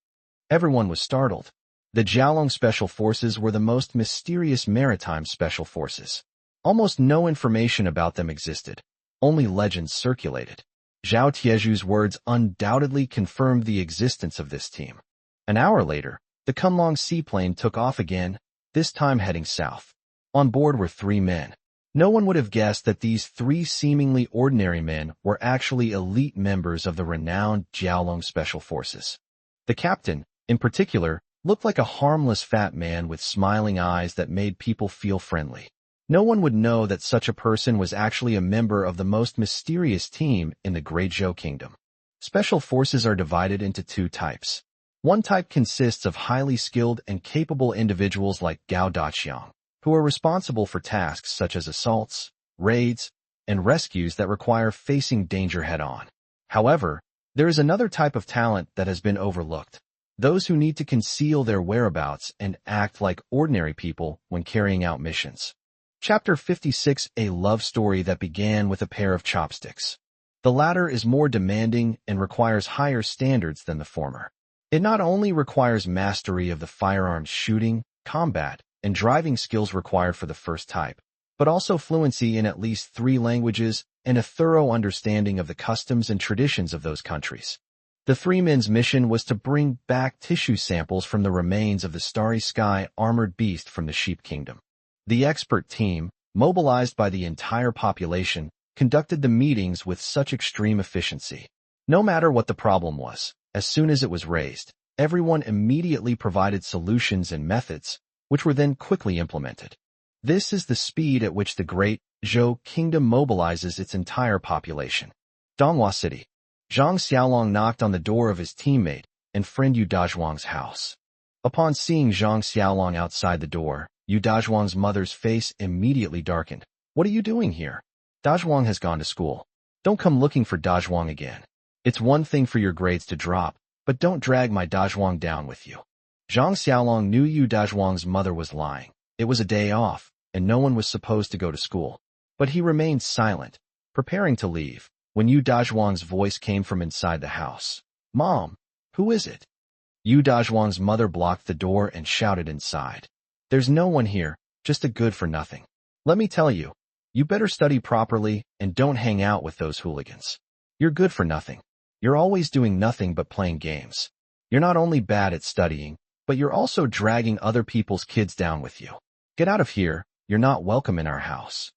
Everyone was startled. The Jiaolong Special Forces were the most mysterious maritime special forces. Almost no information about them existed. Only legends circulated. Zhao Tieju's words undoubtedly confirmed the existence of this team. An hour later, the Kunlong seaplane took off again, this time heading south. On board were 3 men. No one would have guessed that these three seemingly ordinary men were actually elite members of the renowned Jiaolong Special Forces. The captain, in particular, looked like a harmless fat man with smiling eyes that made people feel friendly. No one would know that such a person was actually a member of the most mysterious team in the Great Zhou Kingdom. Special forces are divided into two types. One type consists of highly skilled and capable individuals like Gao Daqiang, who are responsible for tasks such as assaults, raids, and rescues that require facing danger head-on. However, there is another type of talent that has been overlooked. Those who need to conceal their whereabouts and act like ordinary people when carrying out missions. Chapter 56: A love story that began with a pair of chopsticks. The latter is more demanding and requires higher standards than the former. It not only requires mastery of the firearms shooting, combat, and driving skills required for the first type, but also fluency in at least 3 languages and a thorough understanding of the customs and traditions of those countries. The 3 men's mission was to bring back tissue samples from the remains of the Starry Sky armored beast from the Sheep Kingdom. The expert team, mobilized by the entire population, conducted the meetings with such extreme efficiency. No matter what the problem was, as soon as it was raised, everyone immediately provided solutions and methods, which were then quickly implemented. This is the speed at which the Great Zhou Kingdom mobilizes its entire population. Donghua City. Zhang Xiaolong knocked on the door of his teammate and friend Yu Dazhuang's house. Upon seeing Zhang Xiaolong outside the door, Yu Dazhuang's mother's face immediately darkened. "What are you doing here? Dazhuang has gone to school. Don't come looking for Dazhuang again. It's one thing for your grades to drop, but don't drag my Dazhuang down with you." Zhang Xiaolong knew Yu Dazhuang's mother was lying. It was a day off, and no one was supposed to go to school. But he remained silent, preparing to leave, when Yu Dazhuang's voice came from inside the house. "Mom, who is it?" Yu Dazhuang's mother blocked the door and shouted inside. "There's no one here, just a good-for-nothing. Let me tell you, you better study properly and don't hang out with those hooligans. You're good for nothing. You're always doing nothing but playing games. You're not only bad at studying, but you're also dragging other people's kids down with you. Get out of here, you're not welcome in our house."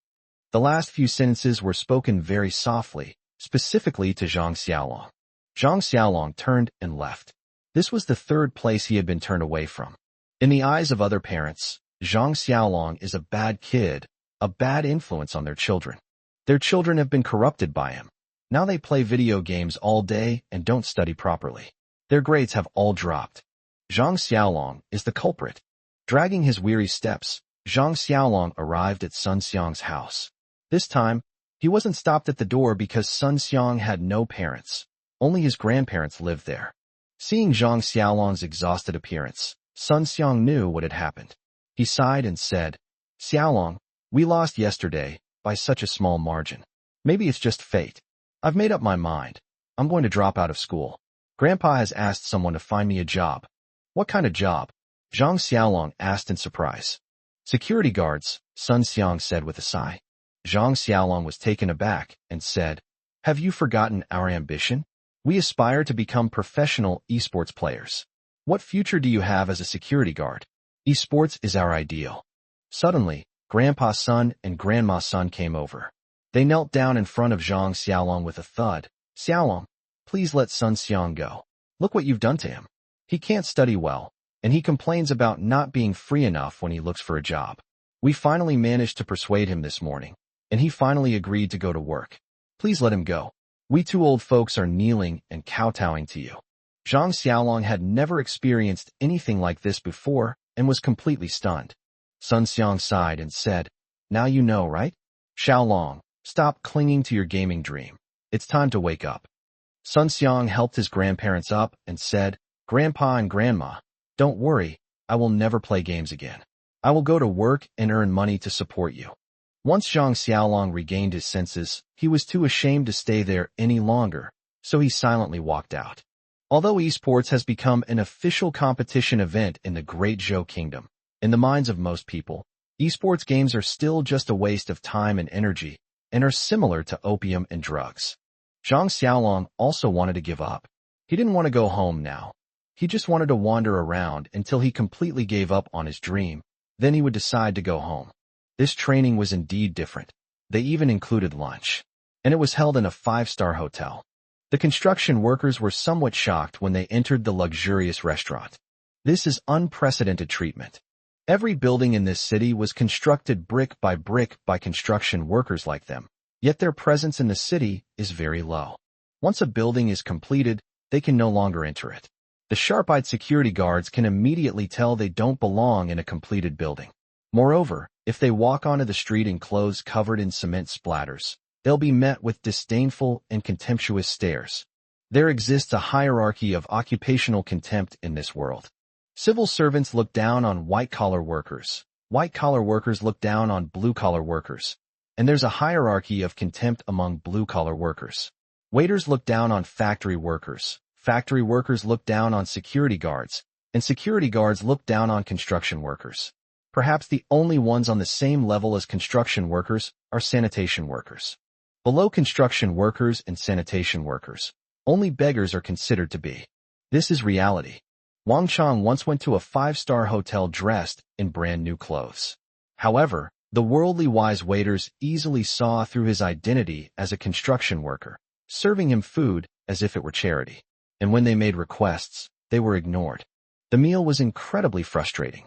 The last few sentences were spoken very softly, specifically to Zhang Xiaolong. Zhang Xiaolong turned and left. This was the 3rd place he had been turned away from. In the eyes of other parents, Zhang Xiaolong is a bad kid, a bad influence on their children. Their children have been corrupted by him. Now they play video games all day and don't study properly. Their grades have all dropped. Zhang Xiaolong is the culprit. Dragging his weary steps, Zhang Xiaolong arrived at Sun Xiang's house. This time, he wasn't stopped at the door because Sun Xiang had no parents. Only his grandparents lived there. Seeing Zhang Xiaolong's exhausted appearance, Sun Xiang knew what had happened. He sighed and said, "Xiaolong, we lost yesterday, by such a small margin. Maybe it's just fate. I've made up my mind. I'm going to drop out of school. Grandpa has asked someone to find me a job." "What kind of job?" Zhang Xiaolong asked in surprise. "Security guards," Sun Xiang said with a sigh. Zhang Xiaolong was taken aback and said, "Have you forgotten our ambition? We aspire to become professional esports players. What future do you have as a security guard? Esports is our ideal." Suddenly, Grandpa Sun and Grandma Sun came over. They knelt down in front of Zhang Xiaolong with a thud. "Xiaolong, please let Sun Xiang go. Look what you've done to him. He can't study well, and he complains about not being free enough when he looks for a job. We finally managed to persuade him this morning, and he finally agreed to go to work. Please let him go. We 2 old folks are kneeling and kowtowing to you." Zhang Xiaolong had never experienced anything like this before and was completely stunned. Sun Xiang sighed and said, "Now you know, right? Xiaolong, stop clinging to your gaming dream. It's time to wake up." Sun Xiang helped his grandparents up and said, "Grandpa and Grandma, don't worry, I will never play games again. I will go to work and earn money to support you." Once Zhang Xiaolong regained his senses, he was too ashamed to stay there any longer, so he silently walked out. Although esports has become an official competition event in the Great Zhou Kingdom, in the minds of most people, esports games are still just a waste of time and energy and are similar to opium and drugs. Zhang Xiaolong also wanted to give up. He didn't want to go home now. He just wanted to wander around until he completely gave up on his dream. Then he would decide to go home. This training was indeed different. They even included lunch. And it was held in a 5-star hotel. The construction workers were somewhat shocked when they entered the luxurious restaurant. This is unprecedented treatment. Every building in this city was constructed brick by construction workers like them, yet their presence in the city is very low. Once a building is completed, they can no longer enter it. The sharp-eyed security guards can immediately tell they don't belong in a completed building. Moreover, if they walk onto the street in clothes covered in cement splatters, they'll be met with disdainful and contemptuous stares. There exists a hierarchy of occupational contempt in this world. Civil servants look down on white-collar workers. White-collar workers look down on blue-collar workers. And there's a hierarchy of contempt among blue-collar workers. Waiters look down on factory workers. Factory workers look down on security guards. And security guards look down on construction workers. Perhaps the only ones on the same level as construction workers are sanitation workers. Below construction workers and sanitation workers, only beggars are considered to be. This is reality. Wang Chang once went to a 5-star hotel dressed in brand new clothes. However, the worldly wise waiters easily saw through his identity as a construction worker, serving him food as if it were charity. And when they made requests, they were ignored. The meal was incredibly frustrating.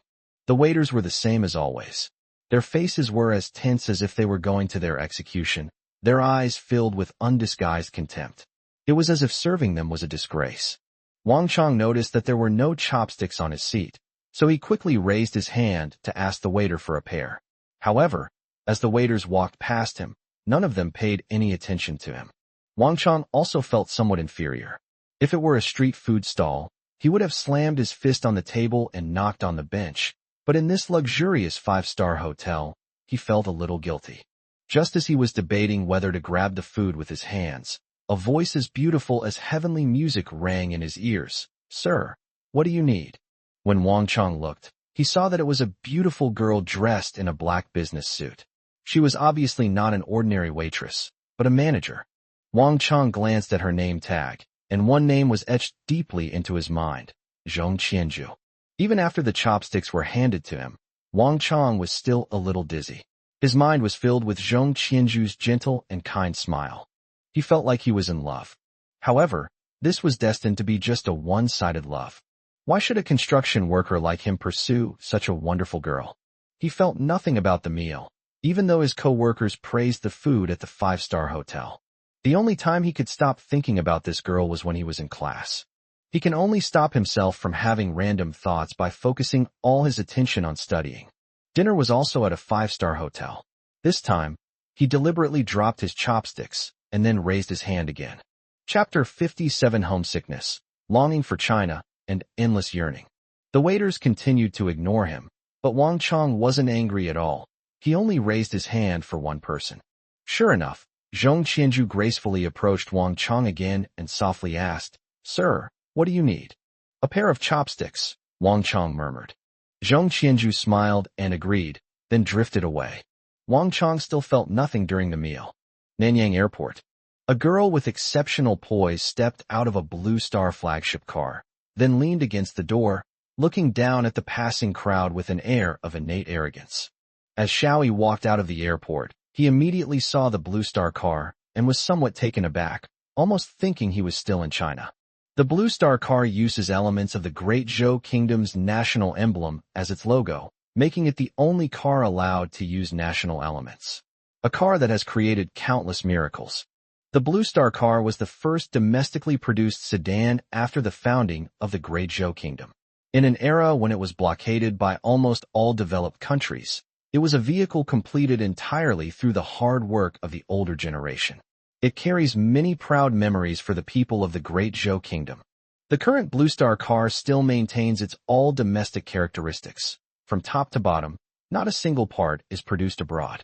The waiters were the same as always. Their faces were as tense as if they were going to their execution, their eyes filled with undisguised contempt. It was as if serving them was a disgrace. Wang Chang noticed that there were no chopsticks on his seat, so he quickly raised his hand to ask the waiter for a pair. However, as the waiters walked past him, none of them paid any attention to him. Wang Chang also felt somewhat inferior. If it were a street food stall, he would have slammed his fist on the table and knocked on the bench, but in this luxurious 5-star hotel, he felt a little guilty. Just as he was debating whether to grab the food with his hands, a voice as beautiful as heavenly music rang in his ears. "Sir, what do you need?" When Wang Chang looked, he saw that it was a beautiful girl dressed in a black business suit. She was obviously not an ordinary waitress, but a manager. Wang Chang glanced at her name tag, and one name was etched deeply into his mind: Zhong Qianju. Even after the chopsticks were handed to him, Wang Chang was still a little dizzy. His mind was filled with Zhong Qianju's gentle and kind smile. He felt like he was in love. However, this was destined to be just a one-sided love. Why should a construction worker like him pursue such a wonderful girl? He felt nothing about the meal, even though his co-workers praised the food at the 5-star hotel. The only time he could stop thinking about this girl was when he was in class. He can only stop himself from having random thoughts by focusing all his attention on studying. Dinner was also at a 5-star hotel. This time, he deliberately dropped his chopsticks and then raised his hand again. Chapter 57: Homesickness, Longing for China, and Endless Yearning. The waiters continued to ignore him, but Wang Chang wasn't angry at all. He only raised his hand for one person. Sure enough, Zhong Qianju gracefully approached Wang Chang again and softly asked, "Sir, what do you need?" "A pair of chopsticks," Wang Chang murmured. Zhong Qianju smiled and agreed, then drifted away. Wang Chang still felt nothing during the meal. Nanyang Airport. A girl with exceptional poise stepped out of a Blue Star flagship car, then leaned against the door, looking down at the passing crowd with an air of innate arrogance. As Xiao Yi walked out of the airport, he immediately saw the Blue Star car and was somewhat taken aback, almost thinking he was still in China. The Blue Star car uses elements of the Great Zhou Kingdom's national emblem as its logo, making it the only car allowed to use national elements. A car that has created countless miracles. The Blue Star car was the first domestically produced sedan after the founding of the Great Zhou Kingdom. In an era when it was blockaded by almost all developed countries, it was a vehicle completed entirely through the hard work of the older generation. It carries many proud memories for the people of the Great Zhou Kingdom. The current Blue Star car still maintains its all-domestic characteristics. From top to bottom, not a single part is produced abroad.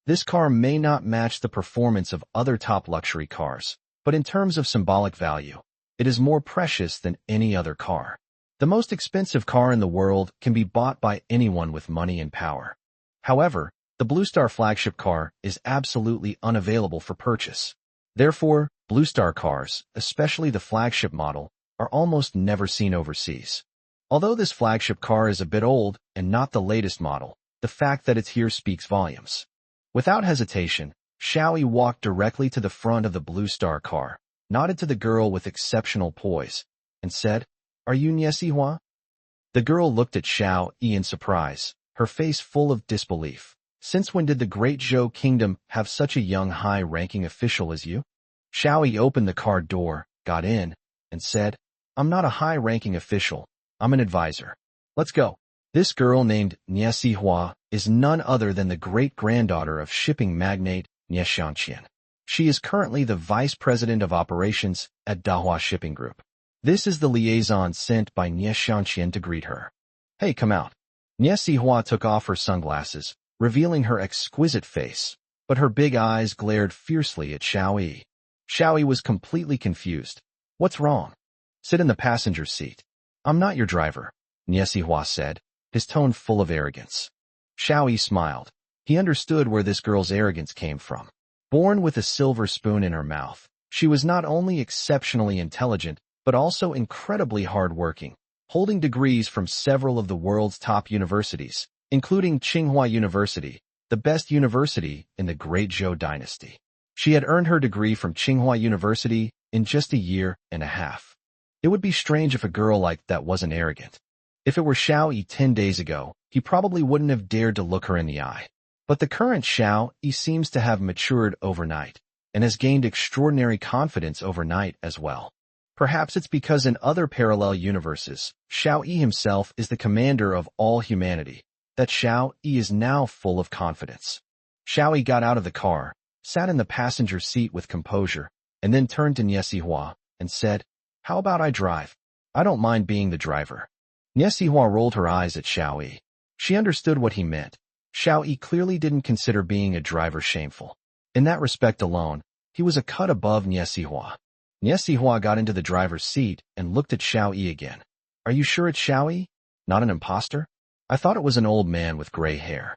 This car may not match the performance of other top luxury cars, but in terms of symbolic value, it is more precious than any other car. The most expensive car in the world can be bought by anyone with money and power. However, the Blue Star flagship car is absolutely unavailable for purchase. Therefore, Blue Star cars, especially the flagship model, are almost never seen overseas. Although this flagship car is a bit old and not the latest model, The fact that it's here speaks volumes. Without hesitation, Xiao Yi walked directly to the front of the Blue Star car, nodded to the girl with exceptional poise, and said, "Are you Niesihua?" The girl looked at Xiao Yi in surprise, her face full of disbelief. "Since when did the Great Zhou Kingdom have such a young high-ranking official as you?" Xiao Yi opened the car door, got in, and said, "I'm not a high-ranking official, I'm an advisor. Let's go." This girl named Niesihua is none other than the great-granddaughter of shipping magnate Nie Xiangqian. She is currently the vice president of operations at Dahua Shipping Group. This is the liaison sent by Nie Xiangqian to greet her. "Hey, come out." Niesihua took off her sunglasses, revealing her exquisite face, but her big eyes glared fiercely at Xiao Yi. Xiao Yi was completely confused. "What's wrong?" "Sit in the passenger seat." "I'm not your driver," Niesihua said, his tone full of arrogance. Xiao Yi smiled. He understood where this girl's arrogance came from. Born with a silver spoon in her mouth, she was not only exceptionally intelligent, but also incredibly hard-working, holding degrees from several of the world's top universities, including Tsinghua University, the best university in the Great Zhou dynasty. She had earned her degree from Tsinghua University in just a year and a half. It would be strange if a girl like that wasn't arrogant. If it were Xiao Yi 10 days ago, he probably wouldn't have dared to look her in the eye. But the current Xiao Yi seems to have matured overnight, and has gained extraordinary confidence overnight as well. Perhaps it's because in other parallel universes, Xiao Yi himself is the commander of all humanity, that Xiao Yi is now full of confidence. Xiao Yi got out of the car, sat in the passenger seat with composure, and then turned to Niesihua and said, "How about I drive? I don't mind being the driver." Niesihua rolled her eyes at Xiao Yi. She understood what he meant. Xiao Yi clearly didn't consider being a driver shameful. In that respect alone, he was a cut above Niesihua. Niesihua got into the driver's seat and looked at Xiao Yi again. "Are you sure it's Xiao Yi? Not an imposter? I thought it was an old man with gray hair."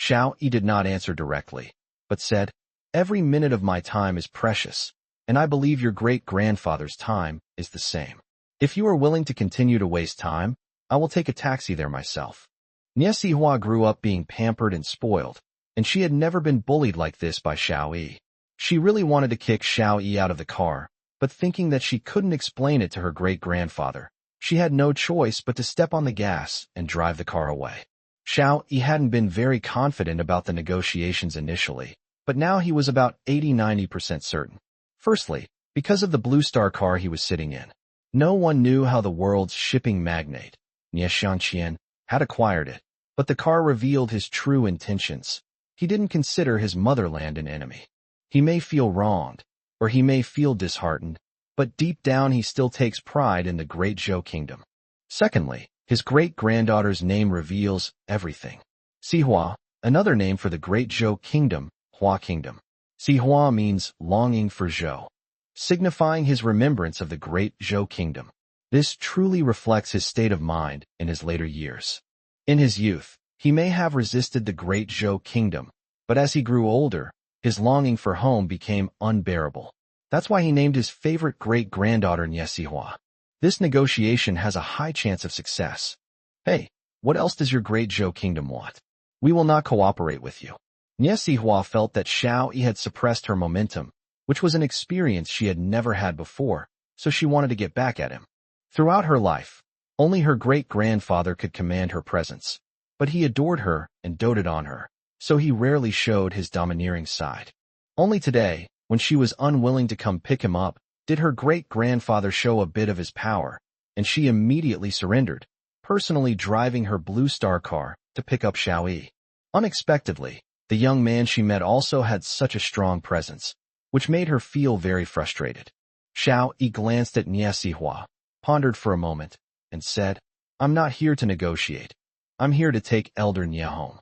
Xiao Yi did not answer directly, but said, "Every minute of my time is precious, and I believe your great-grandfather's time is the same. If you are willing to continue to waste time, I will take a taxi there myself." Niesihua grew up being pampered and spoiled, and she had never been bullied like this by Xiao Yi. She really wanted to kick Xiao Yi out of the car, but thinking that she couldn't explain it to her great-grandfather, she had no choice but to step on the gas and drive the car away. Xiao Yi hadn't been very confident about the negotiations initially, but now he was about 80–90% certain. Firstly, because of the Blue Star car he was sitting in. No one knew how the world's shipping magnate, Nie Xiangqian, had acquired it, but the car revealed his true intentions. He didn't consider his motherland an enemy. He may feel wronged, or he may feel disheartened, but deep down he still takes pride in the Great Zhou Kingdom. Secondly, his great-granddaughter's name reveals everything. Sihua, another name for the Great Zhou Kingdom, Hua Kingdom. Sihua means longing for Zhou, signifying his remembrance of the Great Zhou Kingdom. This truly reflects his state of mind in his later years. In his youth, he may have resisted the Great Zhou Kingdom, but as he grew older, his longing for home became unbearable. That's why he named his favorite great-granddaughter Niesihua. This negotiation has a high chance of success. "Hey, what else does your Great Zhou Kingdom want? We will not cooperate with you." Niesihua felt that Xiao Yi had suppressed her momentum, which was an experience she had never had before, so she wanted to get back at him. Throughout her life, only her great-grandfather could command her presence, but he adored her and doted on her, so he rarely showed his domineering side. Only today, when she was unwilling to come pick him up, did her great-grandfather show a bit of his power, and she immediately surrendered, personally driving her Blue Star car to pick up Xiao Yi. Unexpectedly, the young man she met also had such a strong presence, which made her feel very frustrated. Xiao Yi glanced at Niesihua, pondered for a moment, and said, "I'm not here to negotiate. I'm here to take Elder Nie home."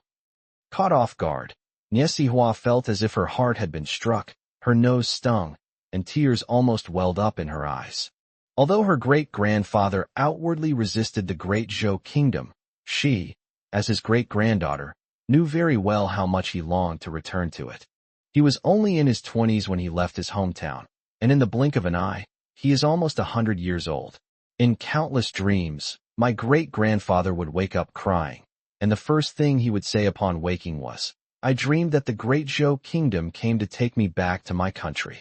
Caught off guard, Niesihua felt as if her heart had been struck, her nose stung, and tears almost welled up in her eyes. Although her great-grandfather outwardly resisted the Great Zhou Kingdom, she, as his great-granddaughter, knew very well how much he longed to return to it. He was only in his 20s when he left his hometown, and in the blink of an eye, he is almost 100 years old. In countless dreams, my great-grandfather would wake up crying, and the first thing he would say upon waking was, "I dreamed that the great Zhou kingdom came to take me back to my country."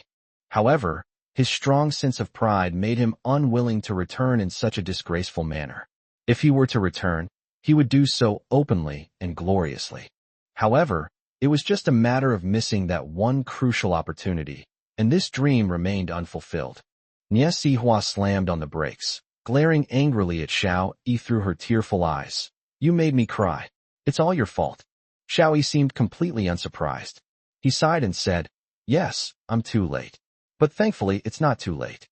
However, his strong sense of pride made him unwilling to return in such a disgraceful manner. If he were to return, he would do so openly and gloriously. However, it was just a matter of missing that one crucial opportunity, and this dream remained unfulfilled. Nie Sihua slammed on the brakes, glaring angrily at Xiao Yi through her tearful eyes. "You made me cry. It's all your fault." Xiao Yi seemed completely unsurprised. He sighed and said, "Yes, I'm too late. But thankfully it's not too late."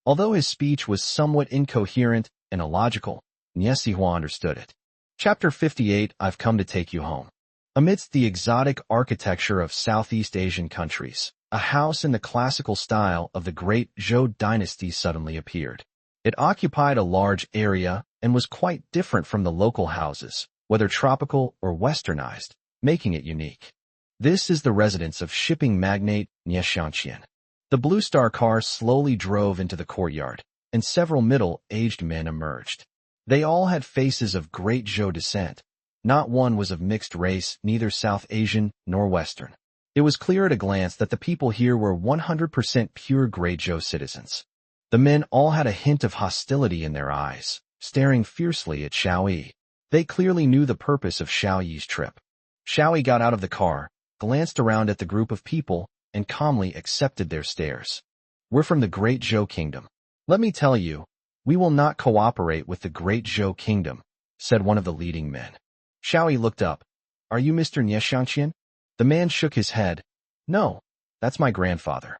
Although his speech was somewhat incoherent and illogical, Nie Sihua understood it. Chapter 58, I've come to take you home. Amidst the exotic architecture of Southeast Asian countries, a house in the classical style of the great Zhou dynasty suddenly appeared. It occupied a large area and was quite different from the local houses, whether tropical or westernized, making it unique. This is the residence of shipping magnate Nie Xiangqian. The Blue Star car slowly drove into the courtyard, and several middle-aged men emerged. They all had faces of great Zhou descent. Not one was of mixed race, neither South Asian nor Western. It was clear at a glance that the people here were 100% pure Great Zhou citizens. The men all had a hint of hostility in their eyes, staring fiercely at Xiao Yi. They clearly knew the purpose of Xiao Yi's trip. Xiao Yi got out of the car, glanced around at the group of people, and calmly accepted their stares. "We're from the Great Zhou Kingdom. Let me tell you, we will not cooperate with the Great Zhou Kingdom," said one of the leading men. Xiao Yi looked up. "Are you Mr. Nie Xiangqian?" The man shook his head. "No, that's my grandfather."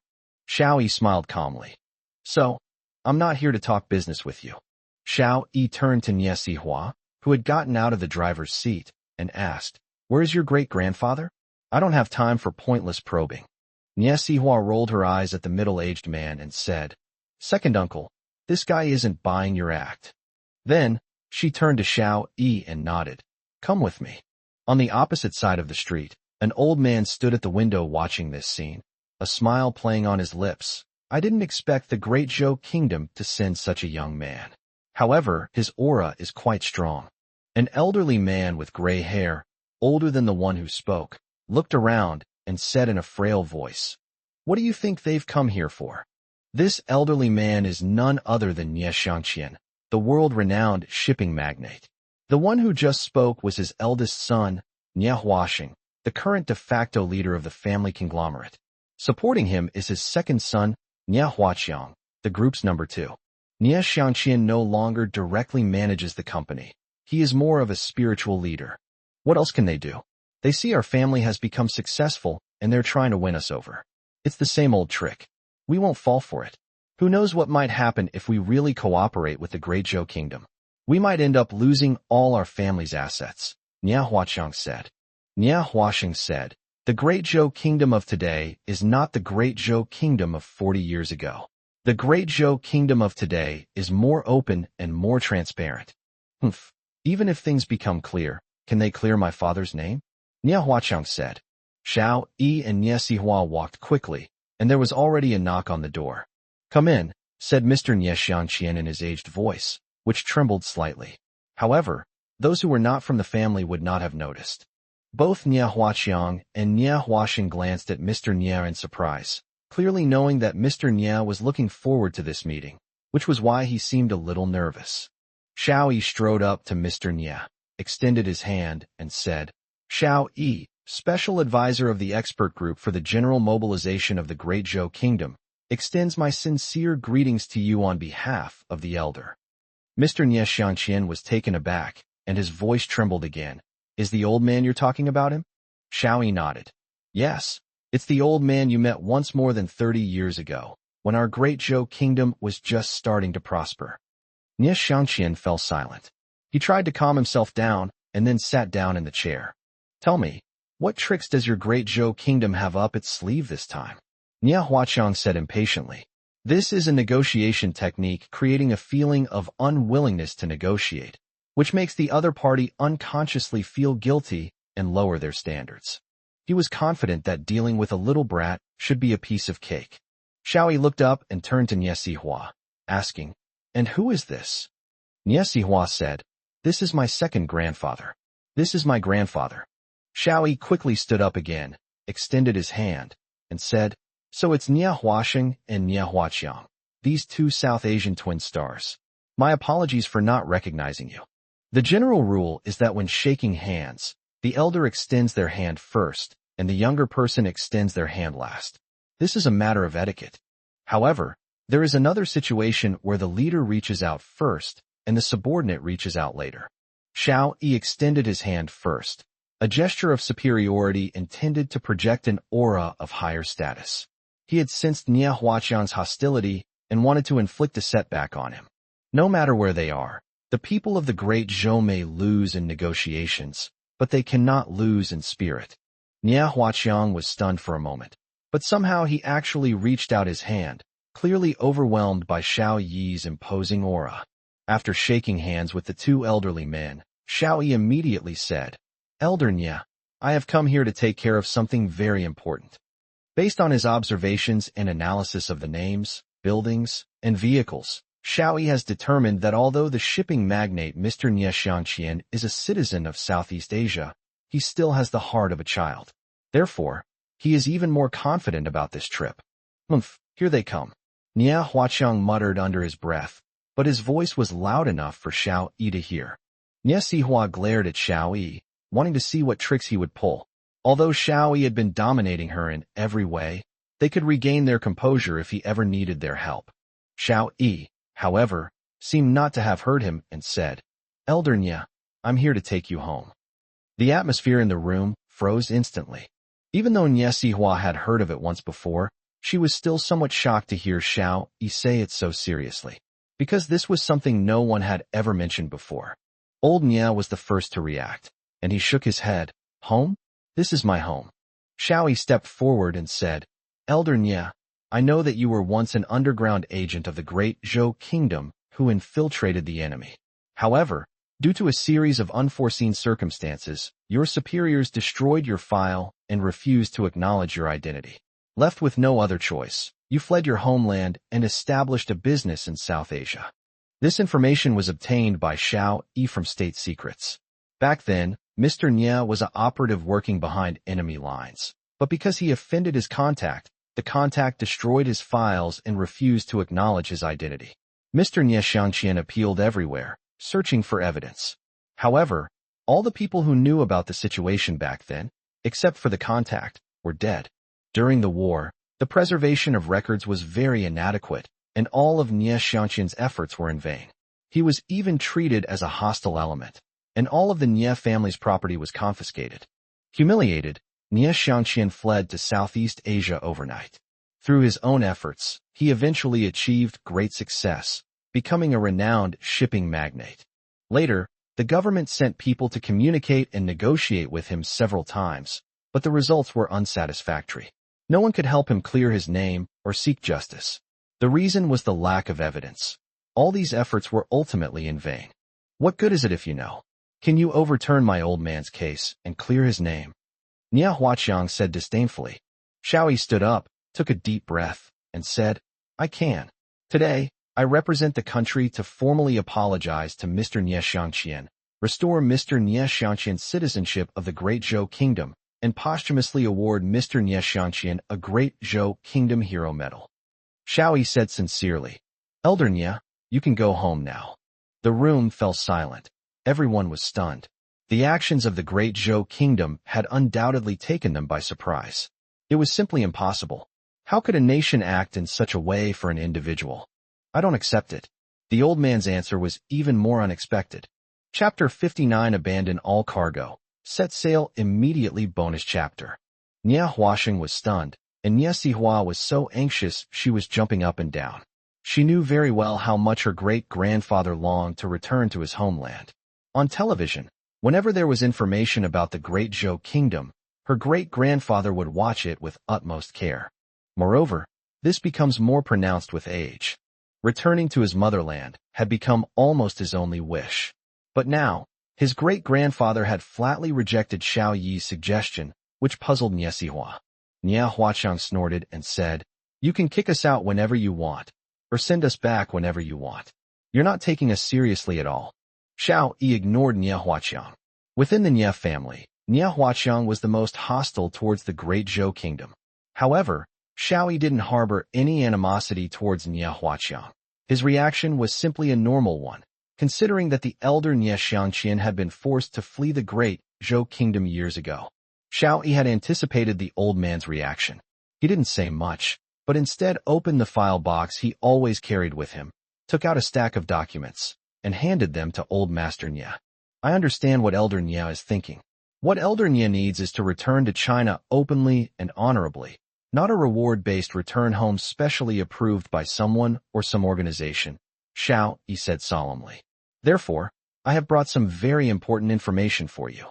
Xiao Yi smiled calmly. "So, I'm not here to talk business with you." Xiao Yi turned to Nie Sihua, who had gotten out of the driver's seat, and asked, "Where is your great-grandfather? I don't have time for pointless probing." Nie Sihua rolled her eyes at the middle-aged man and said, "Second uncle, this guy isn't buying your act." Then, she turned to Xiao Yi and nodded. "Come with me." On the opposite side of the street, an old man stood at the window watching this scene, a smile playing on his lips. "I didn't expect the Great Zhou Kingdom to send such a young man. However, his aura is quite strong." An elderly man with gray hair, older than the one who spoke, looked around and said in a frail voice, "What do you think they've come here for?" This elderly man is none other than Nie Xiangqian, the world-renowned shipping magnate. The one who just spoke was his eldest son, Nie Huaxing, the current de facto leader of the family conglomerate. Supporting him is his second son, Nie Huaqiang, the group's number 2. Nie Xiangqian no longer directly manages the company. He is more of a spiritual leader. What else can they do? They see our family has become successful, and they're trying to win us over. It's the same old trick. We won't fall for it. Who knows what might happen if we really cooperate with the Great Zhou Kingdom? We might end up losing all our family's assets," Nie Huaqiang said. Nie Huaxing said, "The Great Zhou Kingdom of today is not the Great Zhou Kingdom of 40 years ago. The Great Zhou Kingdom of today is more open and more transparent." "Humph. Even if things become clear, can they clear my father's name?" Nie Huaqiang said. Xiao Yi and Nie Sihua walked quickly, and there was already a knock on the door. "Come in," said Mr. Nie Xiangqian in his aged voice, which trembled slightly. However, those who were not from the family would not have noticed. Both Nie Huaqiang and Nie Huaxing glanced at Mr. Nie in surprise, clearly knowing that Mr. Nie was looking forward to this meeting, which was why he seemed a little nervous. Xiao Yi strode up to Mr. Nie, extended his hand, and said, "Xiao Yi, Special Advisor of the Expert Group for the General Mobilization of the Great Zhou Kingdom, extends my sincere greetings to you on behalf of the elder." Mr. Nie Xiangqian was taken aback, and his voice trembled again. "Is the old man you're talking about him?" Xiao Yi nodded. "Yes, it's the old man you met once more than 30 years ago, when our Great Zhou Kingdom was just starting to prosper." Nie Xiangqian fell silent. He tried to calm himself down, and then sat down in the chair. "Tell me, what tricks does your Great Zhou Kingdom have up its sleeve this time?" Nie Huaqiang said impatiently. "This is a negotiation technique creating a feeling of unwillingness to negotiate, which makes the other party unconsciously feel guilty and lower their standards." He was confident that dealing with a little brat should be a piece of cake. Xiao Yi looked up and turned to Nie Sihua, asking, "And who is this?" Nie Sihua said, "This is my second grandfather." This is my grandfather. Xiao Yi quickly stood up again, extended his hand, and said, so it's Nia Huaxing and Nia Huaqiang, these two South Asian twin stars. My apologies for not recognizing you. The general rule is that when shaking hands, the elder extends their hand first, and the younger person extends their hand last. This is a matter of etiquette. However, there is another situation where the leader reaches out first, and the subordinate reaches out later. Xiao Yi extended his hand first, a gesture of superiority intended to project an aura of higher status. He had sensed Nia Huaqiang's hostility and wanted to inflict a setback on him. No matter where they are, the people of the Great Zhou may lose in negotiations, but they cannot lose in spirit. Nia Huaqiang was stunned for a moment, but somehow he actually reached out his hand, clearly overwhelmed by Xiao Yi's imposing aura. After shaking hands with the two elderly men, Xiao Yi immediately said, Elder Nia, I have come here to take care of something very important. Based on his observations and analysis of the names, buildings, and vehicles, Xiao Yi has determined that although the shipping magnate Mr. Nia Xiangqian is a citizen of Southeast Asia, he still has the heart of a child. Therefore, he is even more confident about this trip. Here they come. Nia Huaqiang muttered under his breath, but his voice was loud enough for Xiao Yi to hear. Nia Sihua glared at Xiao Yi, wanting to see what tricks he would pull. Although Xiao Yi had been dominating her in every way, they could regain their composure if he ever needed their help. Xiao Yi, however, seemed not to have heard him and said, Elder Nia, I'm here to take you home. The atmosphere in the room froze instantly. Even though Nia Sihua had heard of it once before, she was still somewhat shocked to hear Xiao Yi say it so seriously, because this was something no one had ever mentioned before. Old Nia was the first to react, and he shook his head. Home? This is my home. Xiao Yi stepped forward and said, Elder Nia, I know that you were once an underground agent of the Great Zhou Kingdom who infiltrated the enemy. However, due to a series of unforeseen circumstances, your superiors destroyed your file and refused to acknowledge your identity. Left with no other choice, you fled your homeland and established a business in South Asia. This information was obtained by Xiao Yi from state secrets. Back then, Mr. Nia was an operative working behind enemy lines, but because he offended his contact, the contact destroyed his files and refused to acknowledge his identity. Mr. Nia Xiangqian appealed everywhere, searching for evidence. However, all the people who knew about the situation back then, except for the contact, were dead. During the war, the preservation of records was very inadequate, and all of Nia Xiangqian's efforts were in vain. He was even treated as a hostile element, and all of the Nia family's property was confiscated. Humiliated, Nia Xiangqian fled to Southeast Asia overnight. Through his own efforts, he eventually achieved great success, becoming a renowned shipping magnate. Later, the government sent people to communicate and negotiate with him several times, but the results were unsatisfactory. No one could help him clear his name or seek justice. The reason was the lack of evidence. All these efforts were ultimately in vain. What good is it if you know? Can you overturn my old man's case and clear his name? Nia Huaqiang said disdainfully. Xiao Yi stood up, took a deep breath, and said, I can. Today, I represent the country to formally apologize to Mr. Nia Xiangqian, restore Mr. Nia Xiangqian's citizenship of the Great Zhou Kingdom, and posthumously award Mr. Nia Xiangqian a Great Zhou Kingdom Hero Medal. Xiao Yi said sincerely, Elder Nia, you can go home now. The room fell silent. Everyone was stunned. The actions of the Great Zhou Kingdom had undoubtedly taken them by surprise. It was simply impossible. How could a nation act in such a way for an individual? I don't accept it. The old man's answer was even more unexpected. Chapter 59 Abandon all cargo. Set sail immediately. Bonus chapter. Nia Huaxing was stunned, and Nia Sihua was so anxious she was jumping up and down. She knew very well how much her great-grandfather longed to return to his homeland. On television, whenever there was information about the Great Zhou Kingdom, her great-grandfather would watch it with utmost care. Moreover, this becomes more pronounced with age. Returning to his motherland had become almost his only wish. But now, his great-grandfather had flatly rejected Xiao Yi's suggestion, which puzzled Nia Sihua. Nia Huaqiang snorted and said, You can kick us out whenever you want, or send us back whenever you want. You're not taking us seriously at all. Xiao Yi ignored Nia Huaqiang. Within the Nye family, Nye Huaqiang was the most hostile towards the Great Zhou Kingdom. However, Xiao Yi didn't harbor any animosity towards Nye Huaqiang. His reaction was simply a normal one, considering that the elder Nye Xiangqian had been forced to flee the Great Zhou Kingdom years ago. Xiao Yi had anticipated the old man's reaction. He didn't say much, but instead opened the file box he always carried with him, took out a stack of documents, and handed them to old Master Nye. I understand what Elder Nye is thinking. What Elder Nye needs is to return to China openly and honorably, not a reward-based return home specially approved by someone or some organization, Xiao Yi said solemnly. Therefore, I have brought some very important information for you.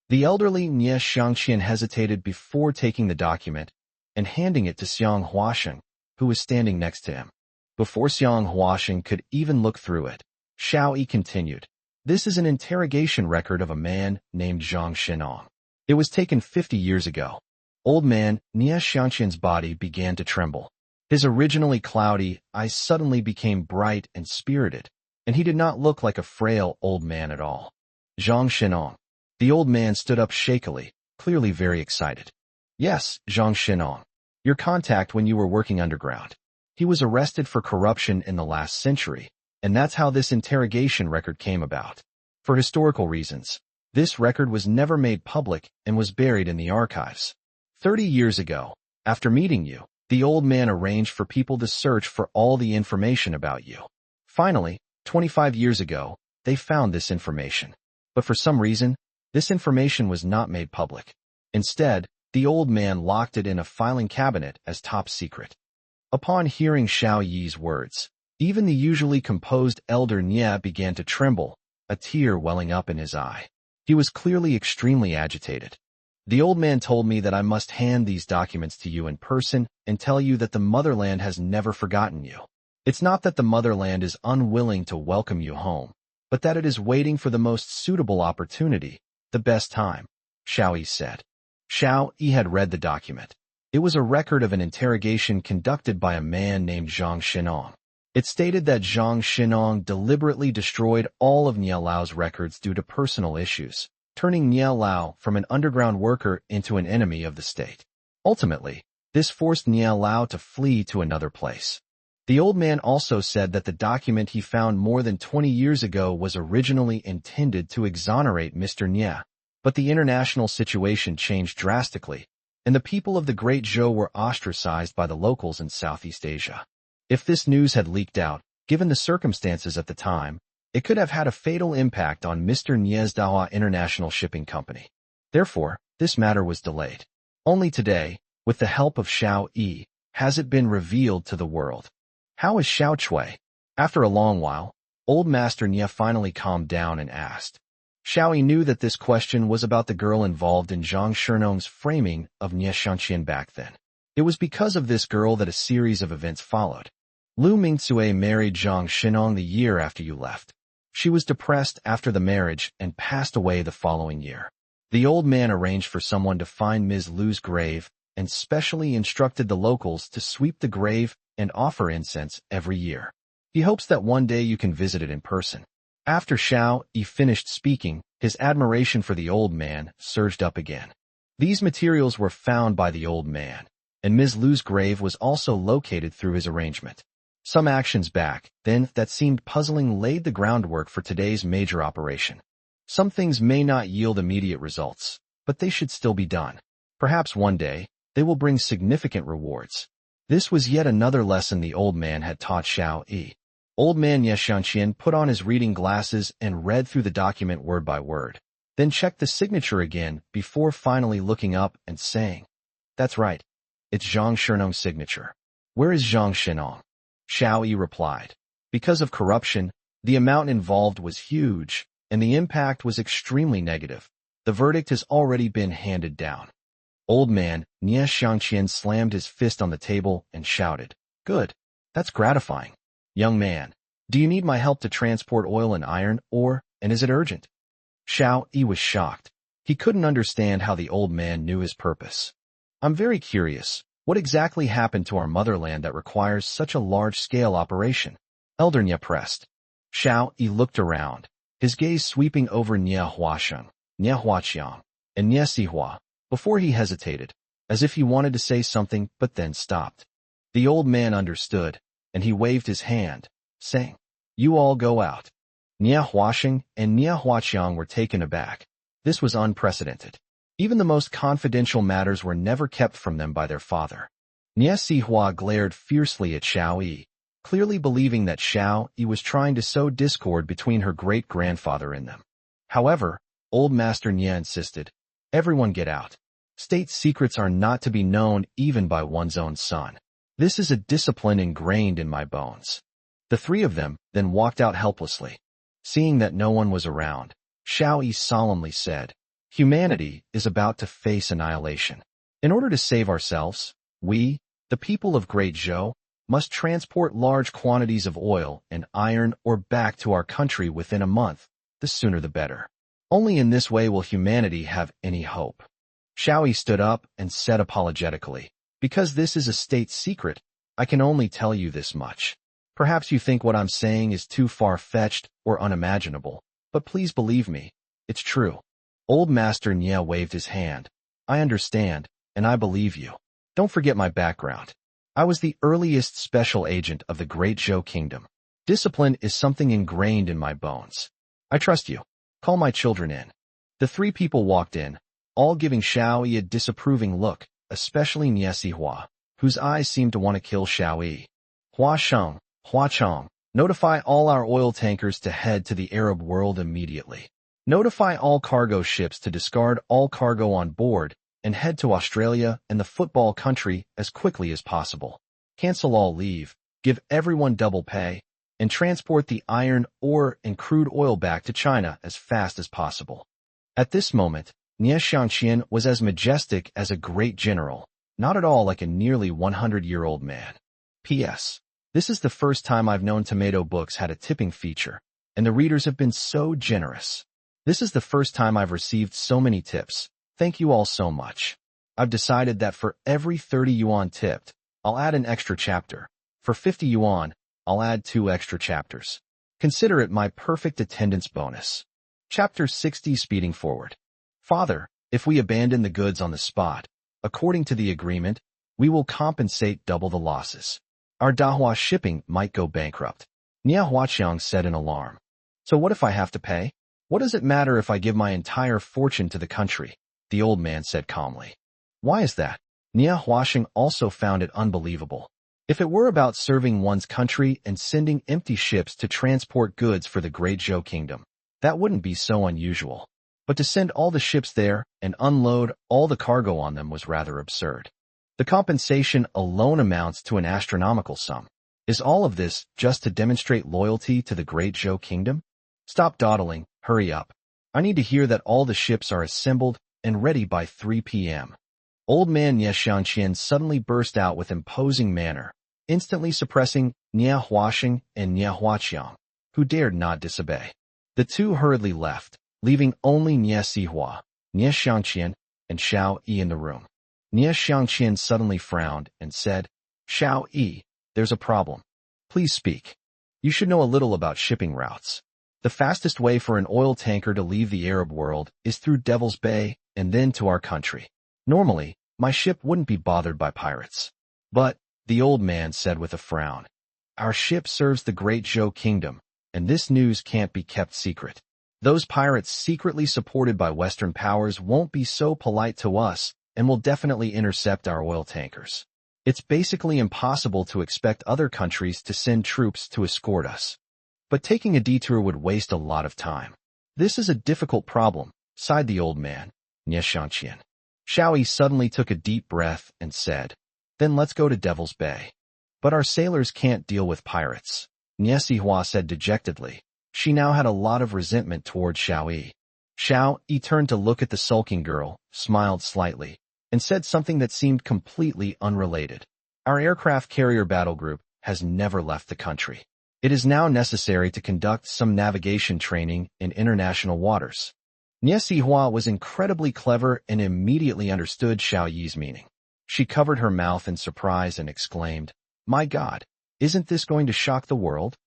The elderly Nye Xiangqian hesitated before taking the document and handing it to Xiang Huasheng, who was standing next to him. Before Xiang Huasheng could even look through it, Xiao Yi continued. This is an interrogation record of a man named Zhang Shenong. It was taken 50 years ago. Old man Nye Xiangqian's body began to tremble. His originally cloudy eyes suddenly became bright and spirited, and he did not look like a frail old man at all. Zhang Shenong. The old man stood up shakily, clearly very excited. Yes, Zhang Shenong. Your contact when you were working underground. He was arrested for corruption in the last century, and that's how this interrogation record came about. For historical reasons, this record was never made public and was buried in the archives. 30 years ago, after meeting you, the old man arranged for people to search for all the information about you. Finally, 25 years ago, they found this information. But for some reason, this information was not made public. Instead, the old man locked it in a filing cabinet as top secret. Upon hearing Xiao Yi's words, even the usually composed elder Nye began to tremble, a tear welling up in his eye. He was clearly extremely agitated. The old man told me that I must hand these documents to you in person and tell you that the motherland has never forgotten you. It's not that the motherland is unwilling to welcome you home, but that it is waiting for the most suitable opportunity, the best time, Xiao Yi said. Xiao Yi had read the document. It was a record of an interrogation conducted by a man named Zhang Shenong. It stated that Zhang Shenong deliberately destroyed all of Nye Lao's records due to personal issues, turning Nye Lao from an underground worker into an enemy of the state. Ultimately, this forced Nye Lao to flee to another place. The old man also said that the document he found more than 20 years ago was originally intended to exonerate Mr. Nye, but the international situation changed drastically, and the people of the Great Zhou were ostracized by the locals in Southeast Asia. If this news had leaked out, given the circumstances at the time, it could have had a fatal impact on Mr. Nye's Dahua International Shipping Company. Therefore, this matter was delayed. Only today, with the help of Xiao Yi, has it been revealed to the world. How is Xiao Chui? After a long while, old Master Nye finally calmed down and asked. Xiao Yi knew that this question was about the girl involved in Zhang Shenong's framing of Nye Xiangqian back then. It was because of this girl that a series of events followed. Lu Mingcue married Zhang Shenong the year after you left. She was depressed after the marriage and passed away the following year. The old man arranged for someone to find Ms. Lu's grave and specially instructed the locals to sweep the grave and offer incense every year. He hopes that one day you can visit it in person. After Xiao Yi finished speaking, his admiration for the old man surged up again. These materials were found by the old man, and Ms. Lu's grave was also located through his arrangement. Some actions back, then, that seemed puzzling laid the groundwork for today's major operation. Some things may not yield immediate results, but they should still be done. Perhaps one day, they will bring significant rewards. This was yet another lesson the old man had taught Xiao Yi. Old man Nye Xiangqian put on his reading glasses and read through the document word by word, then checked the signature again before finally looking up and saying, "That's right. It's Zhang Shenong's signature. Where is Zhang Shenong?" Xiao Yi replied. Because of corruption, the amount involved was huge, and the impact was extremely negative. The verdict has already been handed down. Old man Nye Xiangqian slammed his fist on the table and shouted, "Good. That's gratifying. Young man, do you need my help to transport oil and iron, and is it urgent?" Xiao Yi was shocked. He couldn't understand how the old man knew his purpose. "I'm very curious. What exactly happened to our motherland that requires such a large-scale operation?" Elder Nye pressed. Xiao Yi looked around, his gaze sweeping over Nye Huasheng. Nie Huaqiang, and Nie Sihua, before he hesitated, as if he wanted to say something but then stopped. The old man understood, and he waved his hand, saying, "You all go out." Nie Huaxing and Nie Huaqiang were taken aback. This was unprecedented. Even the most confidential matters were never kept from them by their father. Nie Sihua glared fiercely at Xiao Yi, clearly believing that Xiao Yi was trying to sow discord between her great-grandfather and them. However, old Master Nie insisted, "Everyone get out. State secrets are not to be known even by one's own son. This is a discipline ingrained in my bones." The three of them then walked out helplessly. Seeing that no one was around, Xiao Yi solemnly said, "Humanity is about to face annihilation. In order to save ourselves, we, the people of Great Zhou, must transport large quantities of oil and iron ore back to our country within a month, the sooner the better. Only in this way will humanity have any hope." Xiao Yi stood up and said apologetically, "Because this is a state secret, I can only tell you this much. Perhaps you think what I'm saying is too far-fetched or unimaginable, but please believe me, it's true." Old Master Nie waved his hand. "I understand, and I believe you. Don't forget my background. I was the earliest special agent of the Great Zhou Kingdom. Discipline is something ingrained in my bones. I trust you. Call my children in." The three people walked in, all giving Xiao Yi a disapproving look, especially Nie Sihua, whose eyes seemed to want to kill Xiao Yi. "Hua Chong, notify all our oil tankers to head to the Arab world immediately. Notify all cargo ships to discard all cargo on board and head to Australia and the football country as quickly as possible. Cancel all leave, give everyone double pay, and transport the iron ore and crude oil back to China as fast as possible." At this moment, Nie Xiangqian was as majestic as a great general, not at all like a nearly 100-year-old man. P.S. This is the first time I've known Tomato Books had a tipping feature, and the readers have been so generous. This is the first time I've received so many tips. Thank you all so much. I've decided that for every 30 yuan tipped, I'll add an extra chapter. For 50 yuan, I'll add 2 extra chapters. Consider it my perfect attendance bonus. Chapter 60 Speeding Forward. Father, if we abandon the goods on the spot, according to the agreement, we will compensate double the losses. Our Dahua shipping might go bankrupt. Nie Huaqiang said in alarm. "So what if I have to pay? What does it matter if I give my entire fortune to the country?" The old man said calmly. "Why is that?" Nie Huaqiang also found it unbelievable. If it were about serving one's country and sending empty ships to transport goods for the Great Zhou Kingdom, that wouldn't be so unusual. But to send all the ships there and unload all the cargo on them was rather absurd. The compensation alone amounts to an astronomical sum. Is all of this just to demonstrate loyalty to the Great Zhou Kingdom? Stop dawdling, hurry up. I need to hear that all the ships are assembled and ready by 3 p.m. Old man Nie Xiangqian suddenly burst out with imposing manner, instantly suppressing Nie Huaxing and Nie Huaqiang, who dared not disobey. The two hurriedly left, leaving only Nie Sihua, Nie Xiangqian, and Xiao Yi in the room. Nie Xiangqian suddenly frowned and said, "Xiao Yi, there's a problem. Please speak. You should know a little about shipping routes. The fastest way for an oil tanker to leave the Arab world is through Devil's Bay and then to our country. Normally, my ship wouldn't be bothered by pirates. But," the old man said with a frown, "our ship serves the Great Zhou Kingdom, and this news can't be kept secret. Those pirates secretly supported by Western powers won't be so polite to us and will definitely intercept our oil tankers. It's basically impossible to expect other countries to send troops to escort us. But taking a detour would waste a lot of time. This is a difficult problem," sighed the old man, Nie Xiangqian. Xiao Yi suddenly took a deep breath and said, "Then let's go to Devil's Bay." "But our sailors can't deal with pirates," Nie Sihua said dejectedly. She now had a lot of resentment toward Xiao Yi. Xiao Yi turned to look at the sulking girl, smiled slightly, and said something that seemed completely unrelated. "Our aircraft carrier battle group has never left the country. It is now necessary to conduct some navigation training in international waters." Nie Sihua was incredibly clever and immediately understood Xiao Yi's meaning. She covered her mouth in surprise and exclaimed, "My God, isn't this going to shock the world?"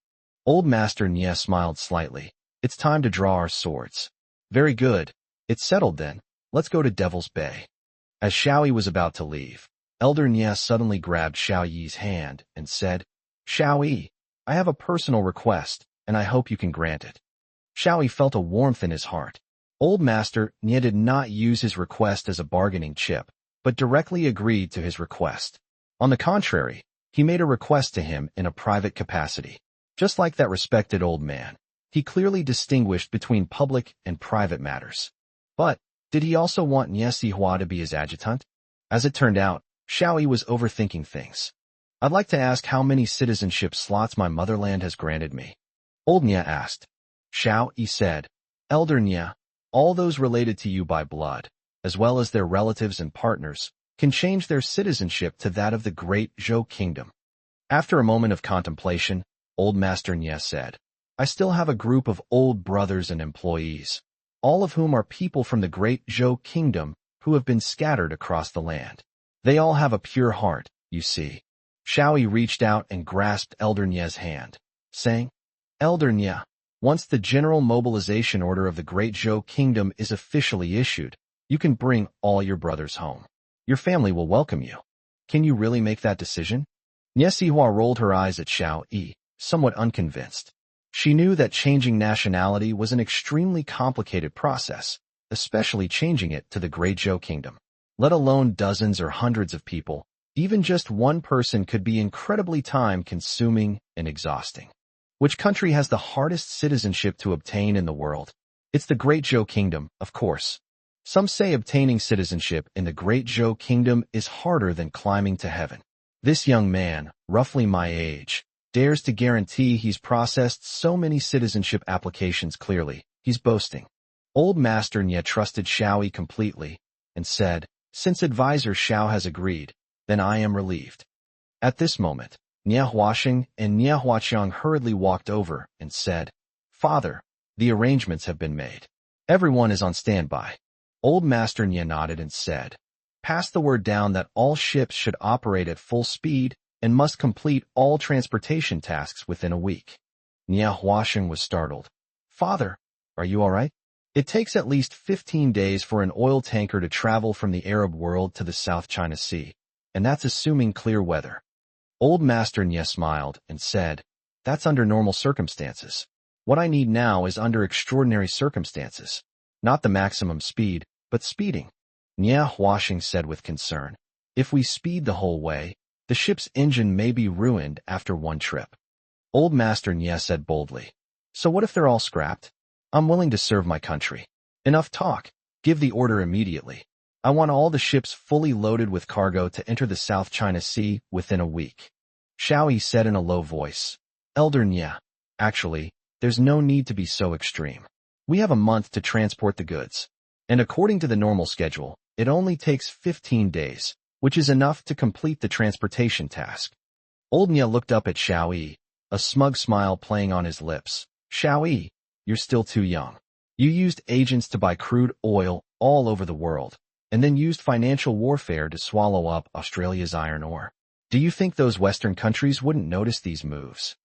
Old Master Nie smiled slightly. "It's time to draw our swords." "Very good. It's settled then. Let's go to Devil's Bay. As Xiao Yi was about to leave, Elder Nya suddenly grabbed Xiao Yi's hand and said, Xiao Yi, I have a personal request, and I hope you can grant it. Xiao Yi felt a warmth in his heart. Old Master Nya did not use his request as a bargaining chip, but directly agreed to his request. On the contrary, he made a request to him in a private capacity. Just like that respected old man, he clearly distinguished between public and private matters. But did he also want Nya Sihua to be his adjutant? As it turned out, Xiao Yi was overthinking things. I'd like to ask how many citizenship slots my motherland has granted me. Old Nya asked. Xiao Yi said, Elder Nya, all those related to you by blood, as well as their relatives and partners, can change their citizenship to that of the great Zhou kingdom. After a moment of contemplation, Old Master Nya said, I still have a group of old brothers and employees, all of whom are people from the great Zhou kingdom who have been scattered across the land. They all have a pure heart, you see. Xiao Yi reached out and grasped Elder Nya's hand, saying, Elder Nya, once the general mobilization order of the great Zhou kingdom is officially issued, you can bring all your brothers home. Your family will welcome you. Can you really make that decision? Nya Sihua rolled her eyes at Xiao Yi, somewhat unconvinced. She knew that changing nationality was an extremely complicated process, especially changing it to the great Zhou kingdom. Let alone dozens or hundreds of people, even just one person could be incredibly time-consuming and exhausting. Which country has the hardest citizenship to obtain in the world? It's the great Zhou kingdom, of course. Some say obtaining citizenship in the great Zhou kingdom is harder than climbing to heaven. This young man, roughly my age, dares to guarantee he's processed so many citizenship applications clearly. He's boasting. Old Master Nya trusted Xiao Yi completely and said, Since Advisor Xiao has agreed, then I am relieved. At this moment, Nya Huaxing and Nya Huaqiang hurriedly walked over and said, Father, the arrangements have been made. Everyone is on standby. Old Master Nya nodded and said, Pass the word down that all ships should operate at full speed and must complete all transportation tasks within a week. Nya Huaxing was startled. Father, are you all right? It takes at least 15 days for an oil tanker to travel from the Arab world to the South China Sea, and that's assuming clear weather. Old Master Nya smiled and said, That's under normal circumstances. What I need now is under extraordinary circumstances. Not the maximum speed, but speeding. Nya Huaxing said with concern, If we speed the whole way, the ship's engine may be ruined after one trip. Old Master Nya said boldly, So what if they're all scrapped? I'm willing to serve my country. Enough talk. Give the order immediately. I want all the ships fully loaded with cargo to enter the South China Sea within a week. Xiao Yi said in a low voice, Elder Nya, actually, there's no need to be so extreme. We have a month to transport the goods. And according to the normal schedule, it only takes 15 days, which is enough to complete the transportation task. Old Nya looked up at Xiao Yi, a smug smile playing on his lips. Xiao Yi, you're still too young. You used agents to buy crude oil all over the world, and then used financial warfare to swallow up Australia's iron ore. Do you think those Western countries wouldn't notice these moves?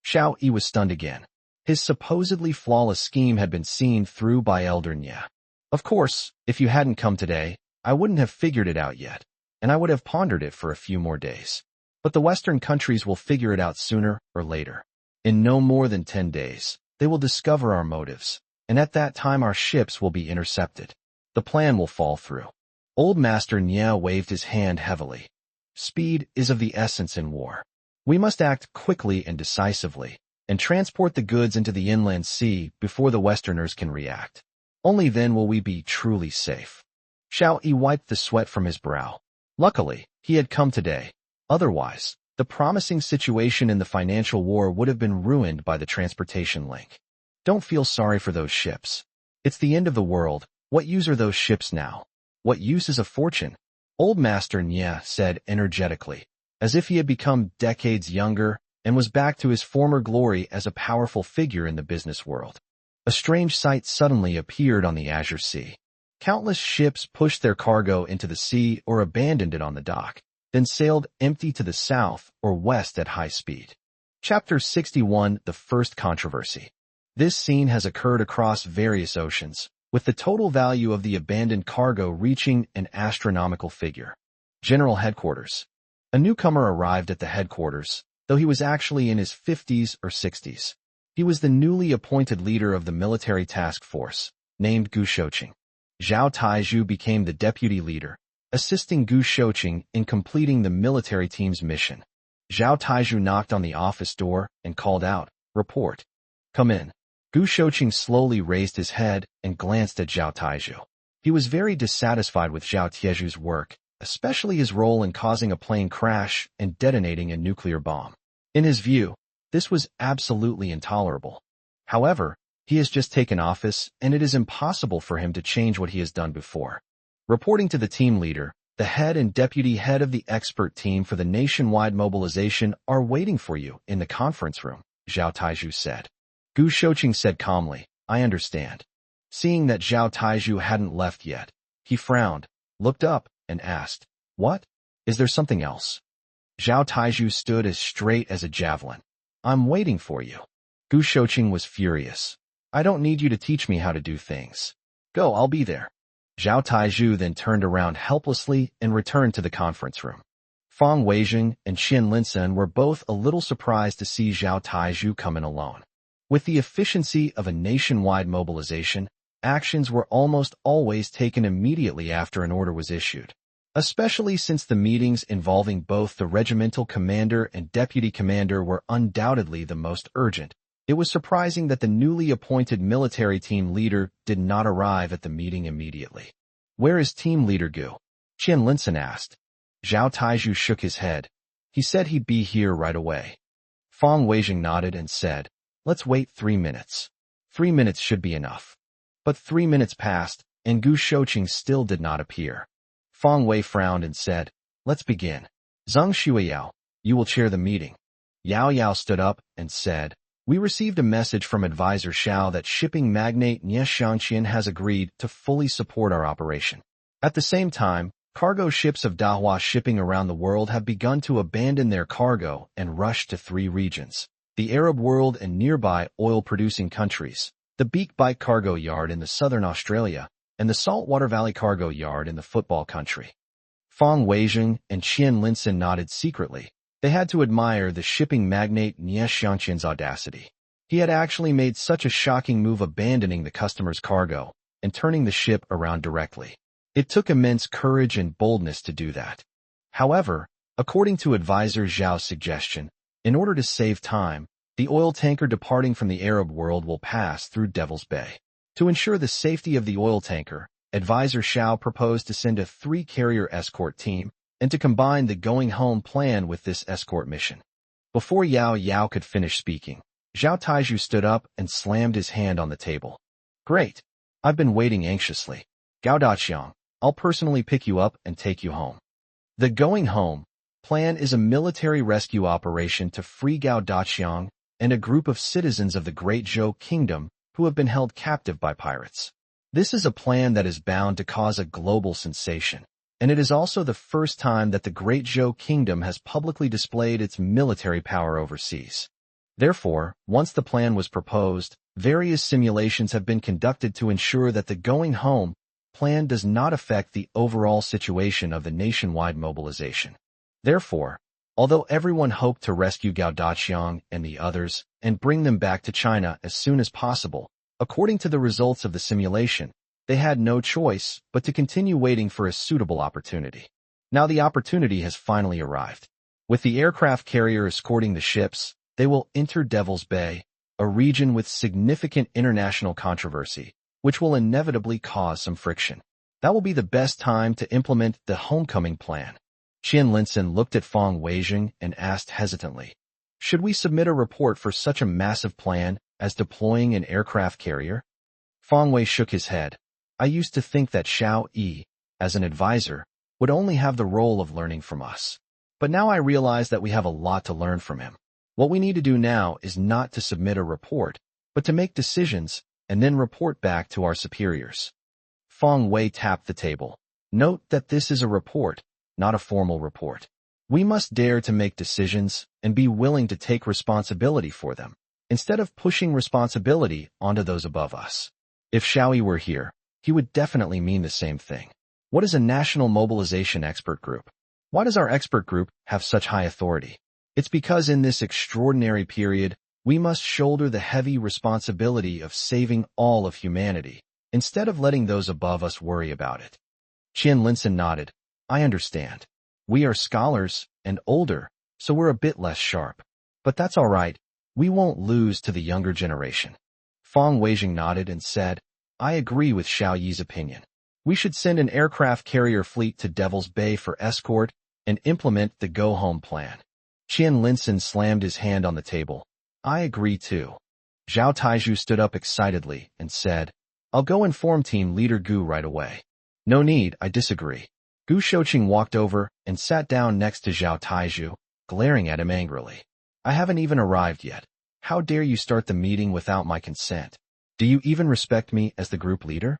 Xiao Yi was stunned again. His supposedly flawless scheme had been seen through by Elder Nya. Of course, if you hadn't come today, I wouldn't have figured it out yet, and I would have pondered it for a few more days. But the Western countries will figure it out sooner or later. In no more than 10 days, they will discover our motives, and at that time our ships will be intercepted. The plan will fall through. Old Master Nya waved his hand heavily. Speed is of the essence in war. We must act quickly and decisively, and transport the goods into the inland sea before the Westerners can react. Only then will we be truly safe. Xiao Yi wiped the sweat from his brow. Luckily, he had come today. Otherwise, the promising situation in the financial war would have been ruined by the transportation link. Don't feel sorry for those ships. It's the end of the world. What use are those ships now? What use is a fortune? Old Master Nya said energetically, as if he had become decades younger and was back to his former glory as a powerful figure in the business world. A strange sight suddenly appeared on the Azure Sea. Countless ships pushed their cargo into the sea or abandoned it on the dock, then sailed empty to the south or west at high speed. Chapter 61, The First Controversy. This scene has occurred across various oceans, with the total value of the abandoned cargo reaching an astronomical figure. General Headquarters. A newcomer arrived at the headquarters, though he was actually in his 50s or 60s. He was the newly appointed leader of the military task force, named Gu Shouqing. Zhao Taizhu became the deputy leader, assisting Gu Shouqing in completing the military team's mission. Zhao Taizhu knocked on the office door and called out, "Report." "Come in." Gu Shouqing slowly raised his head and glanced at Zhao Taizhu. He was very dissatisfied with Zhao Taizhu's work, especially his role in causing a plane crash and detonating a nuclear bomb. In his view, this was absolutely intolerable. However, he has just taken office, and it is impossible for him to change what he has done before. Reporting to the team leader, the head and deputy head of the expert team for the nationwide mobilization are waiting for you in the conference room, Zhao Taizhu said. Gu Shouqing said calmly, "I understand." Seeing that Zhao Taizhu hadn't left yet, he frowned, looked up, and asked, "What? Is there something else?" Zhao Taizhu stood as straight as a javelin. "I'm waiting for you." Gu Shouqing was furious. "I don't need you to teach me how to do things. Go, I'll be there." Zhao Taizhu then turned around helplessly and returned to the conference room. Fang Weijing and Qian Linsen were both a little surprised to see Zhao Taizhu come in alone. With the efficiency of a nationwide mobilization, actions were almost always taken immediately after an order was issued. Especially since the meetings involving both the regimental commander and deputy commander were undoubtedly the most urgent, it was surprising that the newly appointed military team leader did not arrive at the meeting immediately. "Where is team leader Gu?" Qian Linsen asked. Zhao Taizhu shook his head. "He said he'd be here right away." Fang Weijing nodded and said, "Let's wait 3 minutes. 3 minutes should be enough." But 3 minutes passed, and Gu Shouqing still did not appear. Fang Wei frowned and said, "Let's begin. Zhang Xueyao, you will chair the meeting." Yao Yao stood up and said, "We received a message from advisor Xiao that shipping magnate Nie Xiangqian has agreed to fully support our operation. At the same time, cargo ships of Dahua shipping around the world have begun to abandon their cargo and rush to 3 regions: the Arab world and nearby oil-producing countries, the Beak Bike Cargo Yard in the southern Australia, and the Saltwater Valley Cargo Yard in the football country." Fang Weijing and Qian Linsen nodded secretly. They had to admire the shipping magnate Nie Xiangqian's audacity. He had actually made such a shocking move, abandoning the customer's cargo and turning the ship around directly. It took immense courage and boldness to do that. However, according to advisor Zhao's suggestion, in order to save time, the oil tanker departing from the Arab world will pass through Devil's Bay. To ensure the safety of the oil tanker, advisor Xiao proposed to send a 3-carrier escort team and to combine the going home plan with this escort mission. Before Yao Yao could finish speaking, Zhao Taizhu stood up and slammed his hand on the table. "Great! I've been waiting anxiously. Gao Daqiang, I'll personally pick you up and take you home." The going home plan is a military rescue operation to free Gao Daqiang and a group of citizens of the Great Zhou Kingdom who have been held captive by pirates. This is a plan that is bound to cause a global sensation, and it is also the first time that the Great Zhou Kingdom has publicly displayed its military power overseas. Therefore, once the plan was proposed, various simulations have been conducted to ensure that the going home plan does not affect the overall situation of the nationwide mobilization. Therefore, although everyone hoped to rescue Gao Daqiang and the others and bring them back to China as soon as possible, according to the results of the simulation, they had no choice but to continue waiting for a suitable opportunity. Now the opportunity has finally arrived. With the aircraft carrier escorting the ships, they will enter Devil's Bay, a region with significant international controversy, which will inevitably cause some friction. That will be the best time to implement the homecoming plan. Qian Linsen looked at Fang Weijing and asked hesitantly, "Should we submit a report for such a massive plan as deploying an aircraft carrier?" Fang Wei shook his head. "I used to think that Xiao Yi, as an advisor, would only have the role of learning from us. But now I realize that we have a lot to learn from him. What we need to do now is not to submit a report, but to make decisions and then report back to our superiors." Fang Wei tapped the table. "Note that this is a report, not a formal report. We must dare to make decisions and be willing to take responsibility for them, instead of pushing responsibility onto those above us. If Xiao Yi were here, he would definitely mean the same thing. What is a national mobilization expert group? Why does our expert group have such high authority? It's because in this extraordinary period, we must shoulder the heavy responsibility of saving all of humanity, instead of letting those above us worry about it. Qian Linson nodded. I understand. We are scholars and older, so we're a bit less sharp. But that's all right. We won't lose to the younger generation. Fang Weijing nodded and said, I agree with Xiao Yi's opinion. We should send an aircraft carrier fleet to Devil's Bay for escort and implement the go-home plan. Qian Linson slammed his hand on the table. I agree too. Zhao Taizhu stood up excitedly and said, I'll go inform team leader Gu right away. No need, I disagree. Gu Shouqing walked over and sat down next to Zhao Taizhu, glaring at him angrily. I haven't even arrived yet. How dare you start the meeting without my consent? Do you even respect me as the group leader?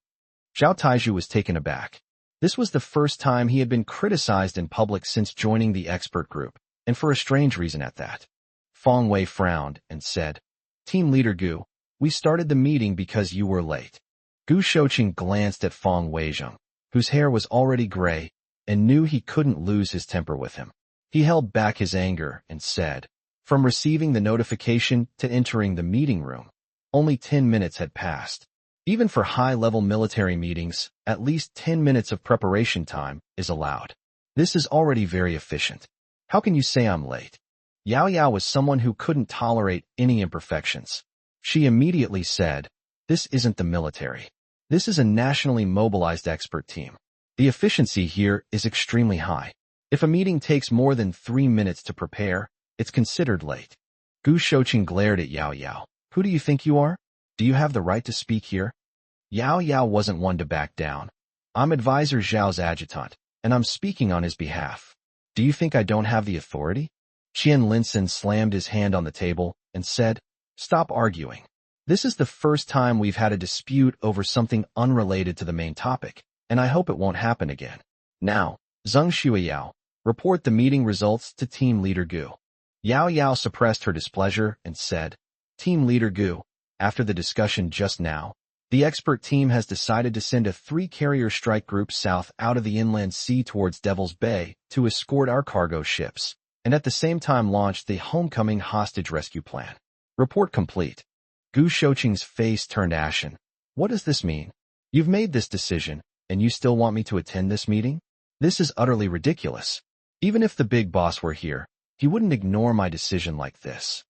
Zhao Taizhu was taken aback. This was the first time he had been criticized in public since joining the expert group, and for a strange reason at that. Fang Wei frowned and said, Team leader Gu, we started the meeting because you were late. Gu Shouqing glanced at Fang Weizheng, whose hair was already gray, and knew he couldn't lose his temper with him. He held back his anger and said, From receiving the notification to entering the meeting room, only 10 minutes had passed. Even for high-level military meetings, at least 10 minutes of preparation time is allowed. This is already very efficient. How can you say I'm late? Yao Yao was someone who couldn't tolerate any imperfections. She immediately said, This isn't the military. This is a nationally mobilized expert team. The efficiency here is extremely high. If a meeting takes more than 3 minutes to prepare, it's considered late. Gu Shouqing glared at Yao Yao. Who do you think you are? Do you have the right to speak here? Yao Yao wasn't one to back down. I'm Advisor Zhao's adjutant, and I'm speaking on his behalf. Do you think I don't have the authority? Qian Linson slammed his hand on the table and said, Stop arguing. This is the first time we've had a dispute over something unrelated to the main topic, and I hope it won't happen again. Now, Zheng Shuiyao, report the meeting results to Team Leader Gu. Yao Yao suppressed her displeasure and said, Team Leader Gu, after the discussion just now, the expert team has decided to send a 3-carrier strike group south out of the inland sea towards Devil's Bay to escort our cargo ships, and at the same time launch the homecoming hostage rescue plan. Report complete. Gu Shouqing's face turned ashen. What does this mean? You've made this decision, and you still want me to attend this meeting? This is utterly ridiculous. Even if the big boss were here, he wouldn't ignore my decision like this.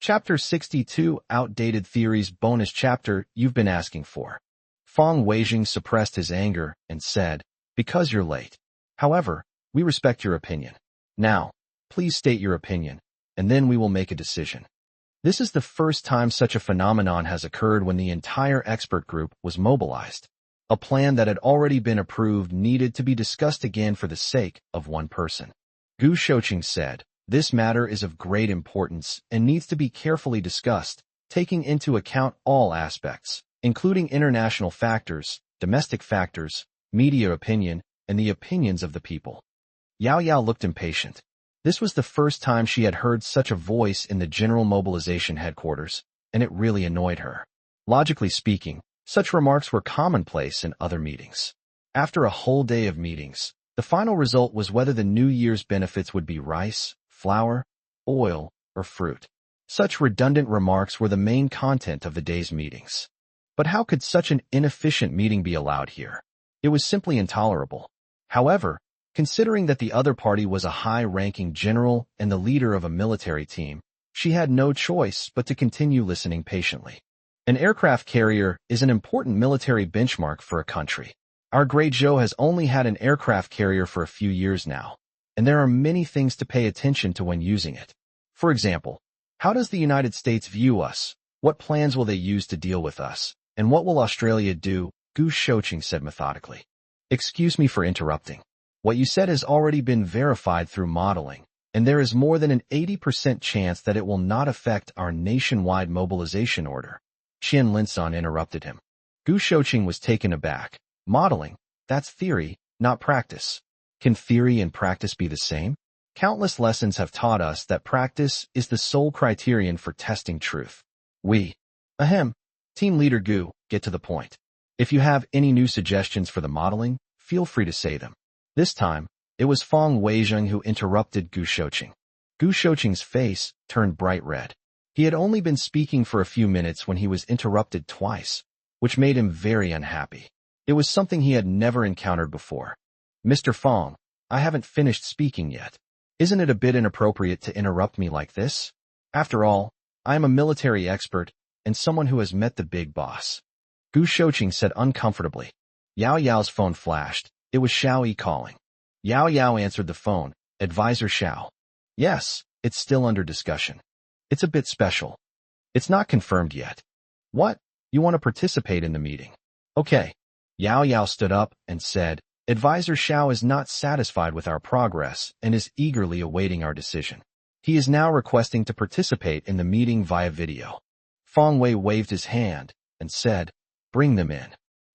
Chapter 62, Outdated Theories Bonus Chapter You've been asking for. Fang Weijing suppressed his anger and said, Because you're late. However, we respect your opinion. Now, please state your opinion, and then we will make a decision. This is the first time such a phenomenon has occurred when the entire expert group was mobilized. A plan that had already been approved needed to be discussed again for the sake of one person. Gu Shouqing said, This matter is of great importance and needs to be carefully discussed, taking into account all aspects, including international factors, domestic factors, media opinion, and the opinions of the people. Yao Yao looked impatient. This was the first time she had heard such a voice in the General Mobilization Headquarters, and it really annoyed her. Logically speaking, such remarks were commonplace in other meetings. After a whole day of meetings, the final result was whether the New Year's benefits would be rice, flour, oil, or fruit. Such redundant remarks were the main content of the day's meetings. But how could such an inefficient meeting be allowed here? It was simply intolerable. However, considering that the other party was a high-ranking general and the leader of a military team, she had no choice but to continue listening patiently. An aircraft carrier is an important military benchmark for a country. Our Great Zhou has only had an aircraft carrier for a few years now, and there are many things to pay attention to when using it. For example, how does the United States view us? What plans will they use to deal with us? And what will Australia do? Gu Shouqing said methodically. Excuse me for interrupting. What you said has already been verified through modeling, and there is more than an 80% chance that it will not affect our nationwide mobilization order. Qian Linson interrupted him. Gu Shouqing was taken aback. Modeling? That's theory, not practice. Can theory and practice be the same? Countless lessons have taught us that practice is the sole criterion for testing truth. Team Leader Gu, get to the point. If you have any new suggestions for the modeling, feel free to say them. This time, it was Fong Weizheng who interrupted Gu Shouqing. Gu Shouqing's face turned bright red. He had only been speaking for a few minutes when he was interrupted twice, which made him very unhappy. It was something he had never encountered before. Mr. Fong, I haven't finished speaking yet. Isn't it a bit inappropriate to interrupt me like this? After all, I am a military expert and someone who has met the big boss. Gu Shouqing said uncomfortably. Yao Yao's phone flashed. It was Xiao Yi calling. Yao Yao answered the phone. Advisor Xiao. Yes, it's still under discussion. It's a bit special. It's not confirmed yet. What? You want to participate in the meeting? Okay. Yao Yao stood up and said, Advisor Xiao is not satisfied with our progress and is eagerly awaiting our decision. He is now requesting to participate in the meeting via video. Fong Wei waved his hand and said, Bring them in.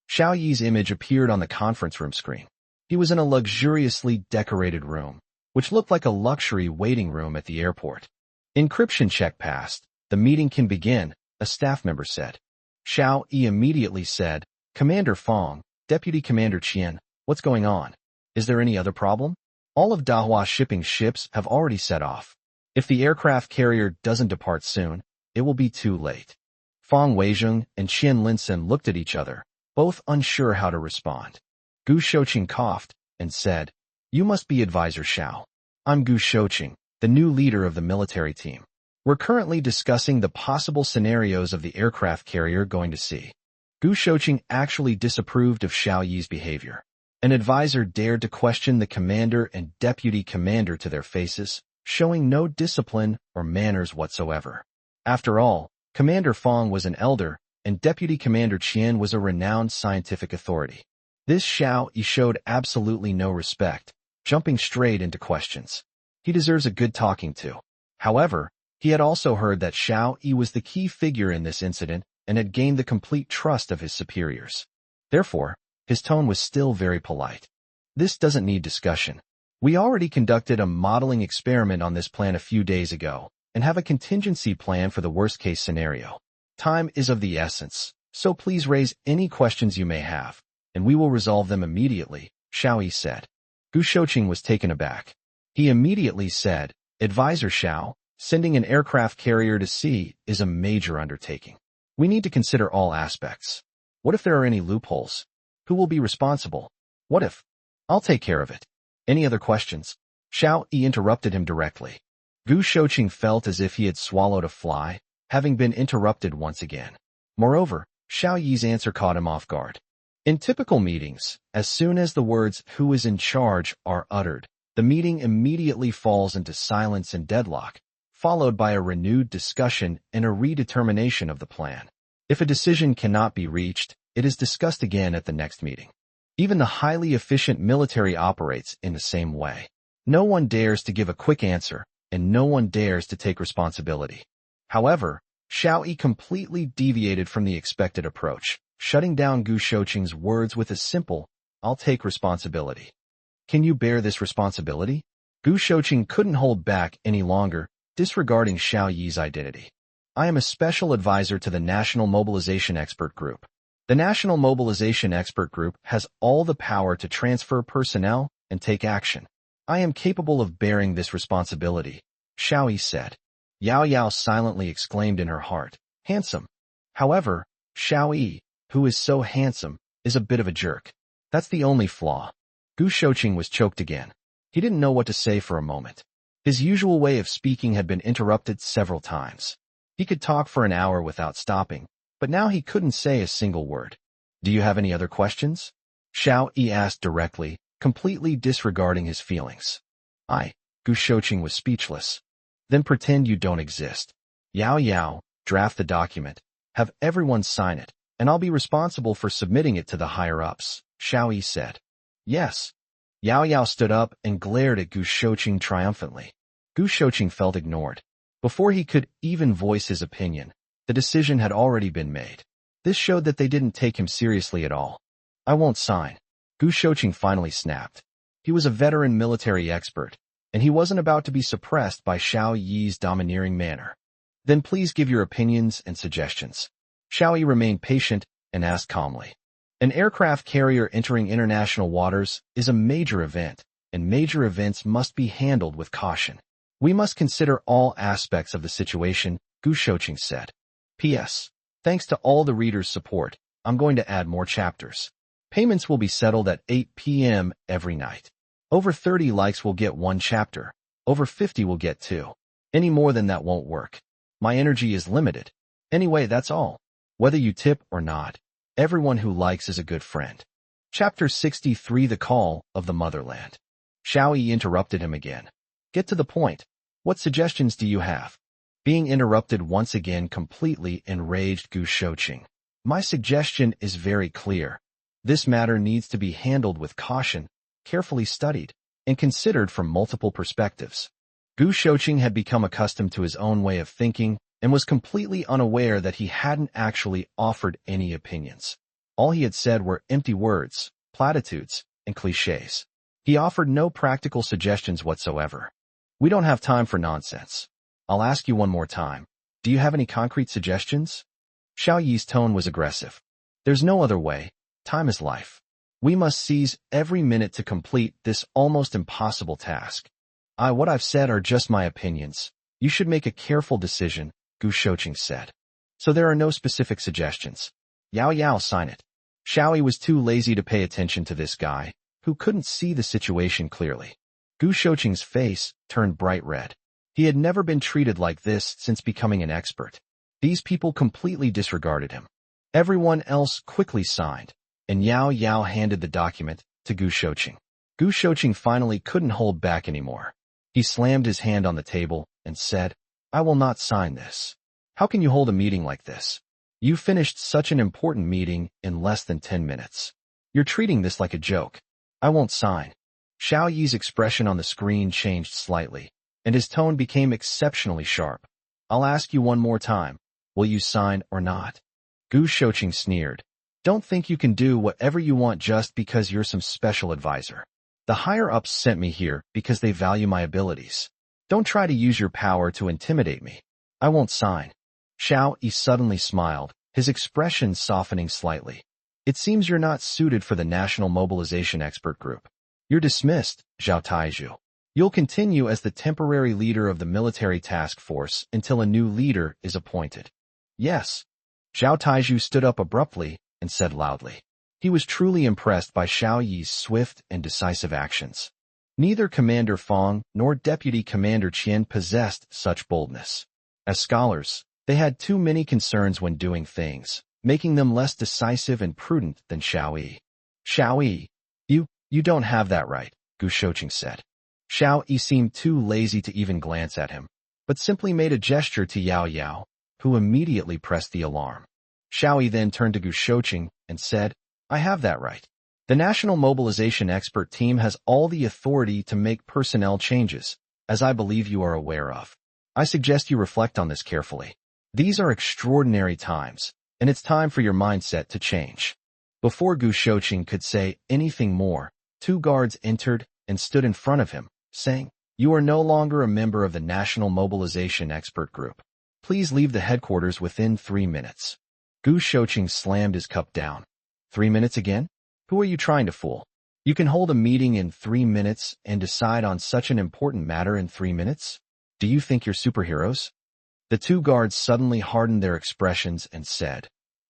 Xiao Yi's image appeared on the conference room screen. He was in a luxuriously decorated room, which looked like a luxury waiting room at the airport. Encryption check passed. The meeting can begin, a staff member said. Xiao Yi immediately said, Commander Fong, Deputy Commander Qian, what's going on? Is there any other problem? All of Dahua shipping ships have already set off. If the aircraft carrier doesn't depart soon, it will be too late. Fong Weizheng and Qian Linsen looked at each other, both unsure how to respond. Gu Shouqing coughed and said, You must be Advisor Xiao. I'm Gu Shouqing, the new leader of the military team. We're currently discussing the possible scenarios of the aircraft carrier going to sea. Gu Shouqing actually disapproved of Xiao Yi's behavior. An advisor dared to question the commander and deputy commander to their faces, showing no discipline or manners whatsoever. After all, Commander Fong was an elder, and Deputy Commander Qian was a renowned scientific authority. This Xiao Yi showed absolutely no respect, jumping straight into questions. He deserves a good talking to. However, he had also heard that Xiao Yi was the key figure in this incident and had gained the complete trust of his superiors. Therefore, his tone was still very polite. This doesn't need discussion. We already conducted a modeling experiment on this plan a few days ago and have a contingency plan for the worst-case scenario. Time is of the essence, so please raise any questions you may have, and we will resolve them immediately, Xiao Yi said. Gu Shouqing was taken aback. He immediately said, Advisor Xiao, sending an aircraft carrier to sea is a major undertaking. We need to consider all aspects. What if there are any loopholes? Who will be responsible? What if? I'll take care of it. Any other questions? Xiao Yi interrupted him directly. Gu Shouqing felt as if he had swallowed a fly, having been interrupted once again. Moreover, Xiao Yi's answer caught him off guard. In typical meetings, as soon as the words "who is in charge" are uttered, the meeting immediately falls into silence and deadlock, followed by a renewed discussion and a redetermination of the plan. If a decision cannot be reached, it is discussed again at the next meeting. Even the highly efficient military operates in the same way. No one dares to give a quick answer, and no one dares to take responsibility. However, Xiao Yi completely deviated from the expected approach, shutting down Gu Shouqing's words with a simple, I'll take responsibility. Can you bear this responsibility? Gu Shouqing couldn't hold back any longer, disregarding Xiao Yi's identity. I am a special advisor to the National Mobilization Expert Group. The National Mobilization Expert Group has all the power to transfer personnel and take action. I am capable of bearing this responsibility, Xiao Yi said. Yao Yao silently exclaimed in her heart, handsome. However, Xiao Yi, who is so handsome, is a bit of a jerk. That's the only flaw. Gu Shouqing was choked again. He didn't know what to say for a moment. His usual way of speaking had been interrupted several times. He could talk for an hour without stopping, but now he couldn't say a single word. Do you have any other questions? Xiao Yi asked directly, completely disregarding his feelings. Gu Shouqing was speechless. Then pretend you don't exist. Yao Yao, draft the document, have everyone sign it, and I'll be responsible for submitting it to the higher-ups, Xiao Yi said. Yes. Yao Yao stood up and glared at Gu Shouqing triumphantly. Gu Shouqing felt ignored. Before he could even voice his opinion, the decision had already been made. This showed that they didn't take him seriously at all. I won't sign. Gu Shouqing finally snapped. He was a veteran military expert, and he wasn't about to be suppressed by Xiao Yi's domineering manner. Then please give your opinions and suggestions. Xiao Yi remained patient and asked calmly. An aircraft carrier entering international waters is a major event, and major events must be handled with caution. We must consider all aspects of the situation, Gu Shouqing said. P.S. Thanks to all the readers' support, I'm going to add more chapters. Payments will be settled at 8 p.m. every night. Over 30 likes will get one chapter. Over 50 will get two. Any more than that won't work. My energy is limited. Anyway, that's all. Whether you tip or not, everyone who likes is a good friend. Chapter 63 The Call of the Motherland. Xiao Yi interrupted him again. Get to the point. What suggestions do you have? Being interrupted once again completely enraged Gu Shouqing. My suggestion is very clear. This matter needs to be handled with caution, carefully studied, and considered from multiple perspectives. Gu Shouqing had become accustomed to his own way of thinking and was completely unaware that he hadn't actually offered any opinions. All he had said were empty words, platitudes, and cliches. He offered no practical suggestions whatsoever. We don't have time for nonsense. I'll ask you one more time. Do you have any concrete suggestions? Xiao Yi's tone was aggressive. There's no other way. Time is life. We must seize every minute to complete this almost impossible task. What I've said are just my opinions. You should make a careful decision, Gu Shouqing said. So there are no specific suggestions. Yao, sign it. Xiao Yi was too lazy to pay attention to this guy, who couldn't see the situation clearly. Gu Shouqing's face turned bright red. He had never been treated like this since becoming an expert. These people completely disregarded him. Everyone else quickly signed, and Yao handed the document to Gu Shouqing. Gu Shouqing finally couldn't hold back anymore. He slammed his hand on the table and said, I will not sign this. How can you hold a meeting like this? You finished such an important meeting in less than 10 minutes. You're treating this like a joke. I won't sign. Xiao Yi's expression on the screen changed slightly, and his tone became exceptionally sharp. I'll ask you one more time. Will you sign or not? Gu Shouqing sneered. Don't think you can do whatever you want just because you're some special advisor. The higher-ups sent me here because they value my abilities. Don't try to use your power to intimidate me. I won't sign. Xiao Yi suddenly smiled, his expression softening slightly. It seems you're not suited for the National Mobilization Expert Group. You're dismissed, Zhao Taizhu. You'll continue as the temporary leader of the military task force until a new leader is appointed. Yes. Zhao Taizhu stood up abruptly and said loudly. He was truly impressed by Xiao Yi's swift and decisive actions. Neither Commander Fong nor Deputy Commander Qian possessed such boldness. As scholars, they had too many concerns when doing things, making them less decisive and prudent than Xiao Yi. Xiao Yi, you don't have that right, Gu Shouqing said. Xiao Yi seemed too lazy to even glance at him, but simply made a gesture to Yao, who immediately pressed the alarm. Xiao Yi then turned to Gu Shouqing and said, I have that right. The National Mobilization Expert Team has all the authority to make personnel changes, as I believe you are aware of. I suggest you reflect on this carefully. These are extraordinary times, and it's time for your mindset to change. Before Gu Shouqing could say anything more, 2 guards entered and stood in front of him, saying, You are no longer a member of the National Mobilization Expert Group. Please leave the headquarters within 3 minutes. Gu Shouqing slammed his cup down. 3 minutes again? Who are you trying to fool? You can hold a meeting in 3 minutes and decide on such an important matter in 3 minutes? Do you think you're superheroes? The 2 guards suddenly hardened their expressions and said,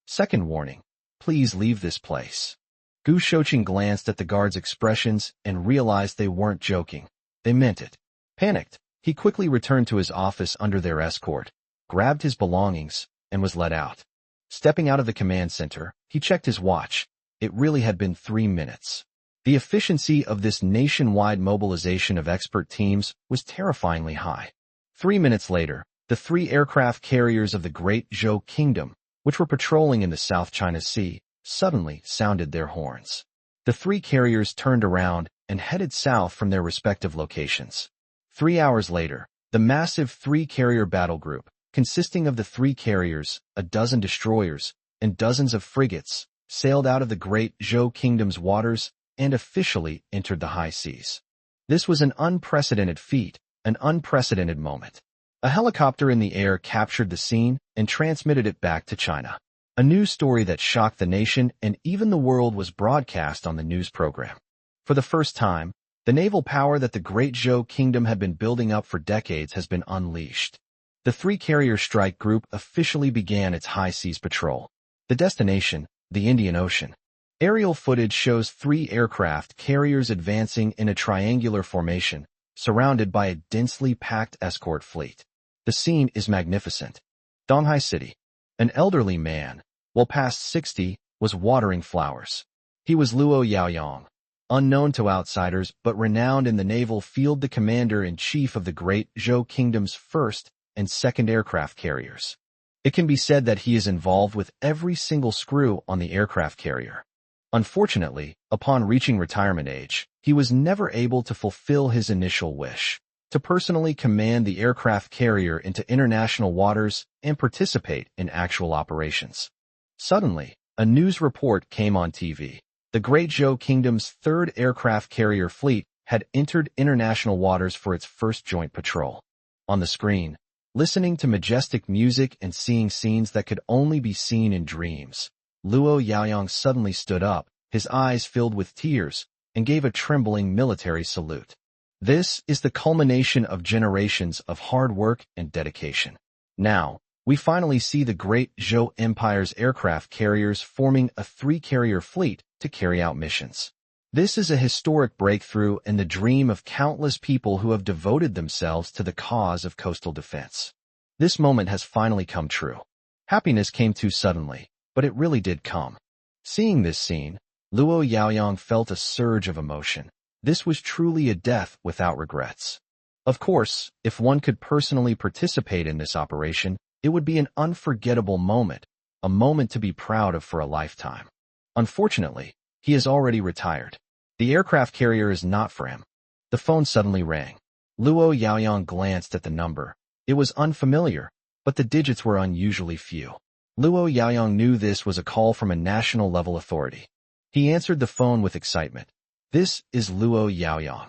Second warning, please leave this place. Gu Shouqing glanced at the guards' expressions and realized they weren't joking. They meant it. Panicked, he quickly returned to his office under their escort, grabbed his belongings, and was let out. Stepping out of the command center, he checked his watch. It really had been 3 minutes. The efficiency of this nationwide mobilization of expert teams was terrifyingly high. 3 minutes later, the 3 aircraft carriers of the Great Zhou Kingdom, which were patrolling in the South China Sea, suddenly sounded their horns. The 3 carriers turned around and headed south from their respective locations. 3 hours later, the massive 3-carrier battle group, consisting of the 3 carriers, a dozen destroyers, and dozens of frigates, sailed out of the Great Zhou Kingdom's waters and officially entered the high seas. This was an unprecedented feat, an unprecedented moment. A helicopter in the air captured the scene and transmitted it back to China. A news story that shocked the nation and even the world was broadcast on the news program. For the first time, the naval power that the Great Zhou Kingdom had been building up for decades has been unleashed. The three-carrier strike group officially began its high seas patrol. The destination, the Indian Ocean. Aerial footage shows 3 aircraft carriers advancing in a triangular formation, surrounded by a densely packed escort fleet. The scene is magnificent. Donghai City. An elderly man, well past 60, was watering flowers. He was Luo Yaoyong, unknown to outsiders but renowned in the naval field, the commander-in-chief of the Great Zhou Kingdom's 1st and 2nd aircraft carriers. It can be said that he is involved with every single screw on the aircraft carrier. Unfortunately, upon reaching retirement age, he was never able to fulfill his initial wish, to personally command the aircraft carrier into international waters and participate in actual operations. Suddenly, a news report came on TV. The Great Zhou Kingdom's 3rd aircraft carrier fleet had entered international waters for its first joint patrol. On the screen, listening to majestic music and seeing scenes that could only be seen in dreams, Luo Yaoyong suddenly stood up, his eyes filled with tears, and gave a trembling military salute. This is the culmination of generations of hard work and dedication. Now, we finally see the Great Zhou Empire's aircraft carriers forming a 3-carrier fleet to carry out missions. This is a historic breakthrough and the dream of countless people who have devoted themselves to the cause of coastal defense. This moment has finally come true. Happiness came too suddenly, but it really did come. Seeing this scene, Luo Yaoyong felt a surge of emotion. This was truly a death without regrets. Of course, if one could personally participate in this operation, it would be an unforgettable moment, a moment to be proud of for a lifetime. Unfortunately, he is already retired. The aircraft carrier is not for him. The phone suddenly rang. Luo Yaoyong glanced at the number. It was unfamiliar, but the digits were unusually few. Luo Yaoyong knew this was a call from a national-level authority. He answered the phone with excitement. This is Luo Yaoyong.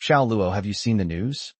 Xiao Luo, have you seen the news?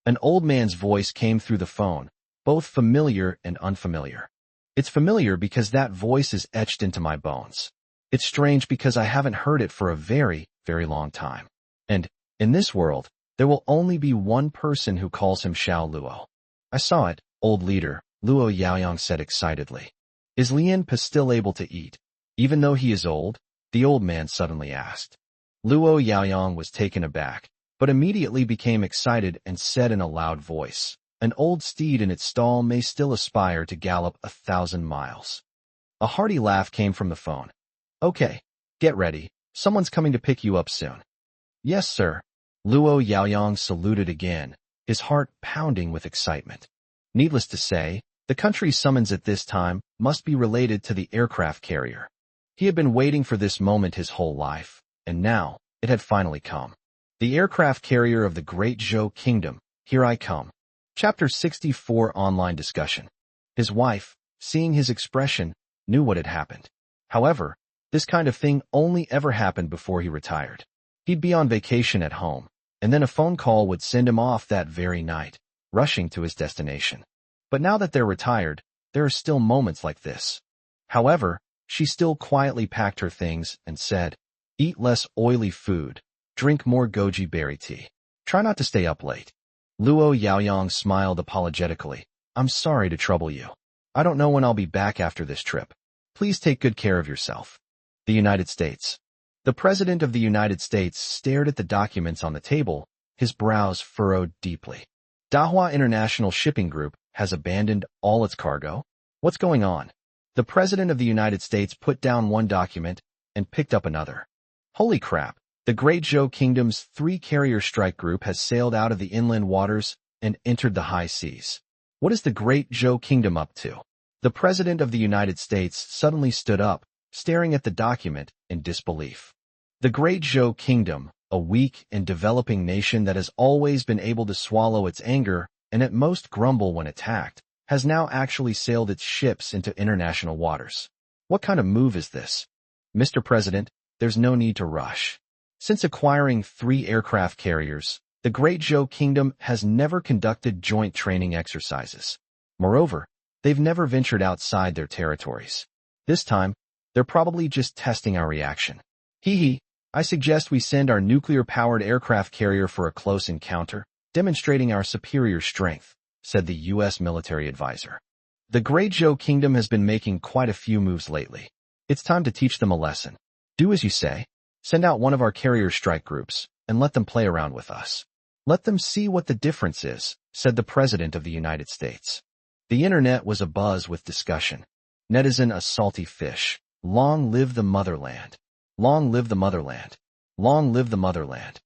An old man's voice came through the phone, both familiar and unfamiliar. It's familiar because that voice is etched into my bones. It's strange because I haven't heard it for a very, very long time. And, in this world, there will only be one person who calls him Xiao Luo. I saw it, old leader, Luo Yaoyong said excitedly. Is Lian Pa still able to eat? Even though he is old? The old man suddenly asked. Luo Yaoyong was taken aback, but immediately became excited and said in a loud voice, an old steed in its stall may still aspire to gallop 1,000 miles. A hearty laugh came from the phone. Okay, get ready, someone's coming to pick you up soon. Yes, sir. Luo Yaoyong saluted again, his heart pounding with excitement. Needless to say, the country's summons at this time must be related to the aircraft carrier. He had been waiting for this moment his whole life, and now it had finally come. The aircraft carrier of the Great Zhou Kingdom, here I come. Chapter 64 Online Discussion. His wife, seeing his expression, knew what had happened. However, this kind of thing only ever happened before he retired. He'd be on vacation at home, and then a phone call would send him off that very night, rushing to his destination. But now that they're retired, there are still moments like this. However, she still quietly packed her things and said, eat less oily food, drink more goji berry tea. Try not to stay up late. Luo Yaoyong smiled apologetically. I'm sorry to trouble you. I don't know when I'll be back after this trip. Please take good care of yourself. The United States. The President of the United States stared at the documents on the table, his brows furrowed deeply. Dahua International Shipping Group has abandoned all its cargo? What's going on? The President of the United States put down one document and picked up another. Holy crap! The Great Zhou Kingdom's 3-carrier strike group has sailed out of the inland waters and entered the high seas. What is the Great Zhou Kingdom up to? The President of the United States suddenly stood up, staring at the document in disbelief. The Great Zhou Kingdom, a weak and developing nation that has always been able to swallow its anger and at most grumble when attacked, has now actually sailed its ships into international waters. What kind of move is this? Mr. President, there's no need to rush. Since acquiring 3 aircraft carriers, the Great Zhou Kingdom has never conducted joint training exercises. Moreover, they've never ventured outside their territories. This time, they're probably just testing our reaction. Hee hee, I suggest we send our nuclear-powered aircraft carrier for a close encounter, demonstrating our superior strength, said the U.S. military advisor. The Great Zhou Kingdom has been making quite a few moves lately. It's time to teach them a lesson. Do as you say. Send out one of our carrier strike groups, and let them play around with us. Let them see what the difference is, said the President of the United States. The internet was abuzz with discussion. Netizen a salty fish. Long live the motherland. Long live the motherland. Long live the motherland.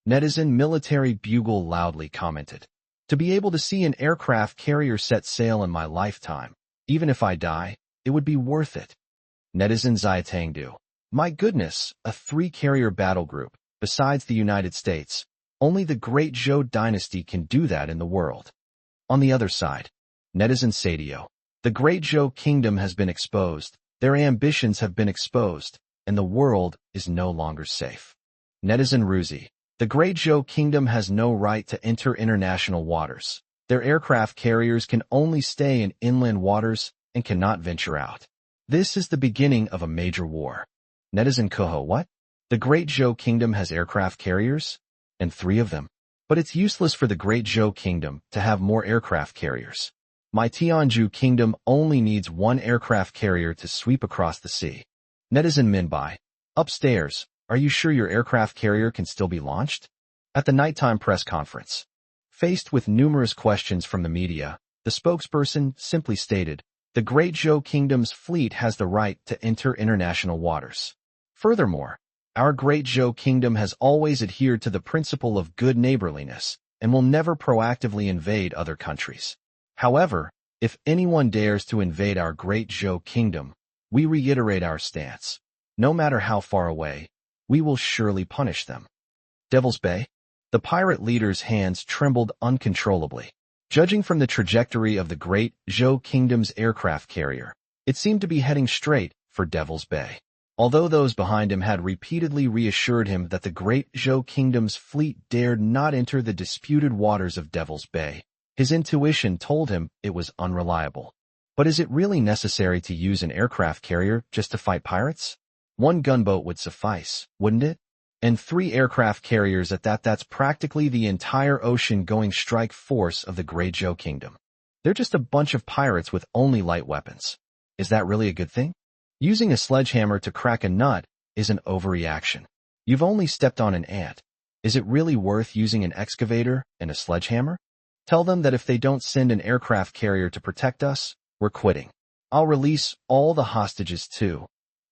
Netizen military bugle loudly commented. To be able to see an aircraft carrier set sail in my lifetime, even if I die, it would be worth it. Netizen Xiaotangdu. My goodness, a 3-carrier battle group, besides the United States. Only the Great Zhou dynasty can do that in the world. On the other side, Netizen Sadio. The Great Zhou Kingdom has been exposed, their ambitions have been exposed, and the world is no longer safe. Netizen Ruzi. The Great Zhou Kingdom has no right to enter international waters. Their aircraft carriers can only stay in inland waters and cannot venture out. This is the beginning of a major war. Netizen Koho. What? The Great Zhou Kingdom has aircraft carriers? And 3 of them? But it's useless for the Great Zhou Kingdom to have more aircraft carriers. My Tianzhu Kingdom only needs 1 aircraft carrier to sweep across the sea. Netizen Minbai. Upstairs, are you sure your aircraft carrier can still be launched? At the nighttime press conference. Faced with numerous questions from the media, the spokesperson simply stated, the Great Zhou Kingdom's fleet has the right to enter international waters. Furthermore, our Great Zhou Kingdom has always adhered to the principle of good neighborliness and will never proactively invade other countries. However, if anyone dares to invade our Great Zhou Kingdom, we reiterate our stance. No matter how far away, we will surely punish them. Devil's Bay? The pirate leader's hands trembled uncontrollably. Judging from the trajectory of the Great Zhou Kingdom's aircraft carrier, it seemed to be heading straight for Devil's Bay. Although those behind him had repeatedly reassured him that the Great Zhou Kingdom's fleet dared not enter the disputed waters of Devil's Bay, his intuition told him it was unreliable. But is it really necessary to use an aircraft carrier just to fight pirates? 1 gunboat would suffice, wouldn't it? And 3 aircraft carriers at that. That's practically the entire ocean-going strike force of the Great Zhou Kingdom. They're just a bunch of pirates with only light weapons. Is that really a good thing? Using a sledgehammer to crack a nut is an overreaction. You've only stepped on an ant. Is it really worth using an excavator and a sledgehammer? Tell them that if they don't send an aircraft carrier to protect us, we're quitting. I'll release all the hostages too.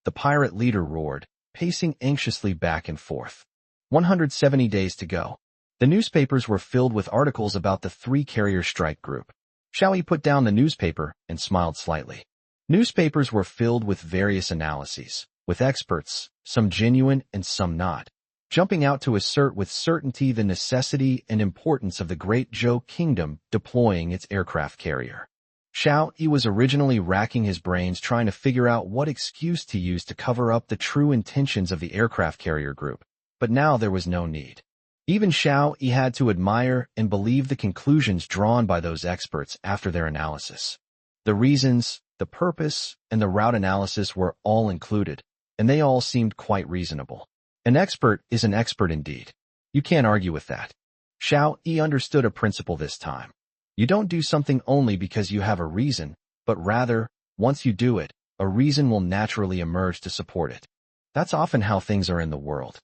The pirate leader roared, pacing anxiously back and forth. 170 days to go. The newspapers were filled with articles about the 3-carrier strike group. Xiao Yi put down the newspaper and smiled slightly. Newspapers were filled with various analyses, with experts, some genuine and some not, jumping out to assert with certainty the necessity and importance of the Great Zhou Kingdom deploying its aircraft carrier. Xiao Yi was originally racking his brains trying to figure out what excuse to use to cover up the true intentions of the aircraft carrier group, but now there was no need. Even Xiao Yi had to admire and believe the conclusions drawn by those experts after their analysis. The reasons, the purpose, and the route analysis were all included, and they all seemed quite reasonable. An expert is an expert indeed. You can't argue with that. Xiao Yi understood a principle this time. You don't do something only because you have a reason, but rather, once you do it, a reason will naturally emerge to support it. That's often how things are in the world.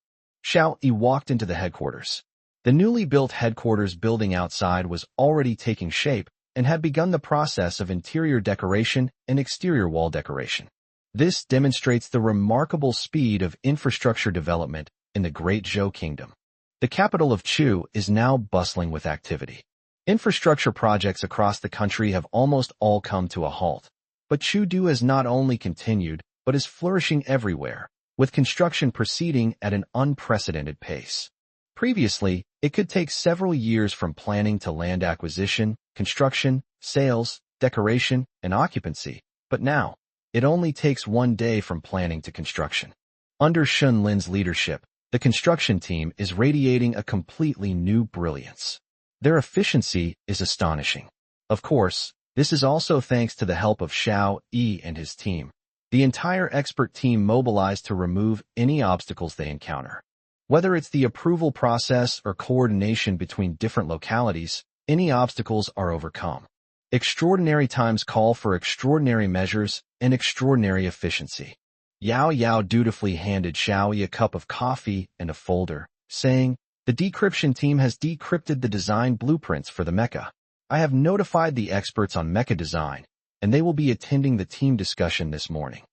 Xiao Yi walked into the headquarters. The newly built headquarters building outside was already taking shape and had begun the process of interior decoration and exterior wall decoration. This demonstrates the remarkable speed of infrastructure development in the Great Zhou Kingdom. The capital of Chu is now bustling with activity. Infrastructure projects across the country have almost all come to a halt, but Chengdu has not only continued, but is flourishing everywhere, with construction proceeding at an unprecedented pace. Previously, it could take several years from planning to land acquisition, construction, sales, decoration, and occupancy, but now, it only takes 1 day from planning to construction. Under Shun Lin's leadership, the construction team is radiating a completely new brilliance. Their efficiency is astonishing. Of course, this is also thanks to the help of Xiao Yi and his team. The entire expert team mobilized to remove any obstacles they encounter. Whether it's the approval process or coordination between different localities, any obstacles are overcome. Extraordinary times call for extraordinary measures and extraordinary efficiency. Yao dutifully handed Xiao Yi a cup of coffee and a folder, saying, "The decryption team has decrypted the design blueprints for the mecha. I have notified the experts on mecha design, and they will be attending the team discussion this morning."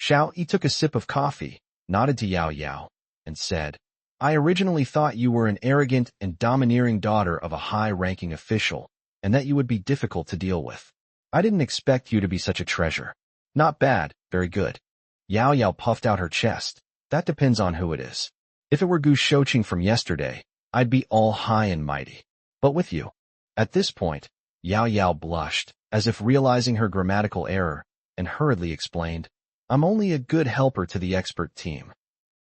Xiao Yi took a sip of coffee, nodded to Yao, and said, "I originally thought you were an arrogant and domineering daughter of a high-ranking official, and that you would be difficult to deal with. I didn't expect you to be such a treasure. Not bad, very good." Yao puffed out her chest. "That depends on who it is. If it were Gu Shouqing from yesterday, I'd be all high and mighty. But with you." At this point, Yao blushed, as if realizing her grammatical error, and hurriedly explained, "I'm only a good helper to the expert team."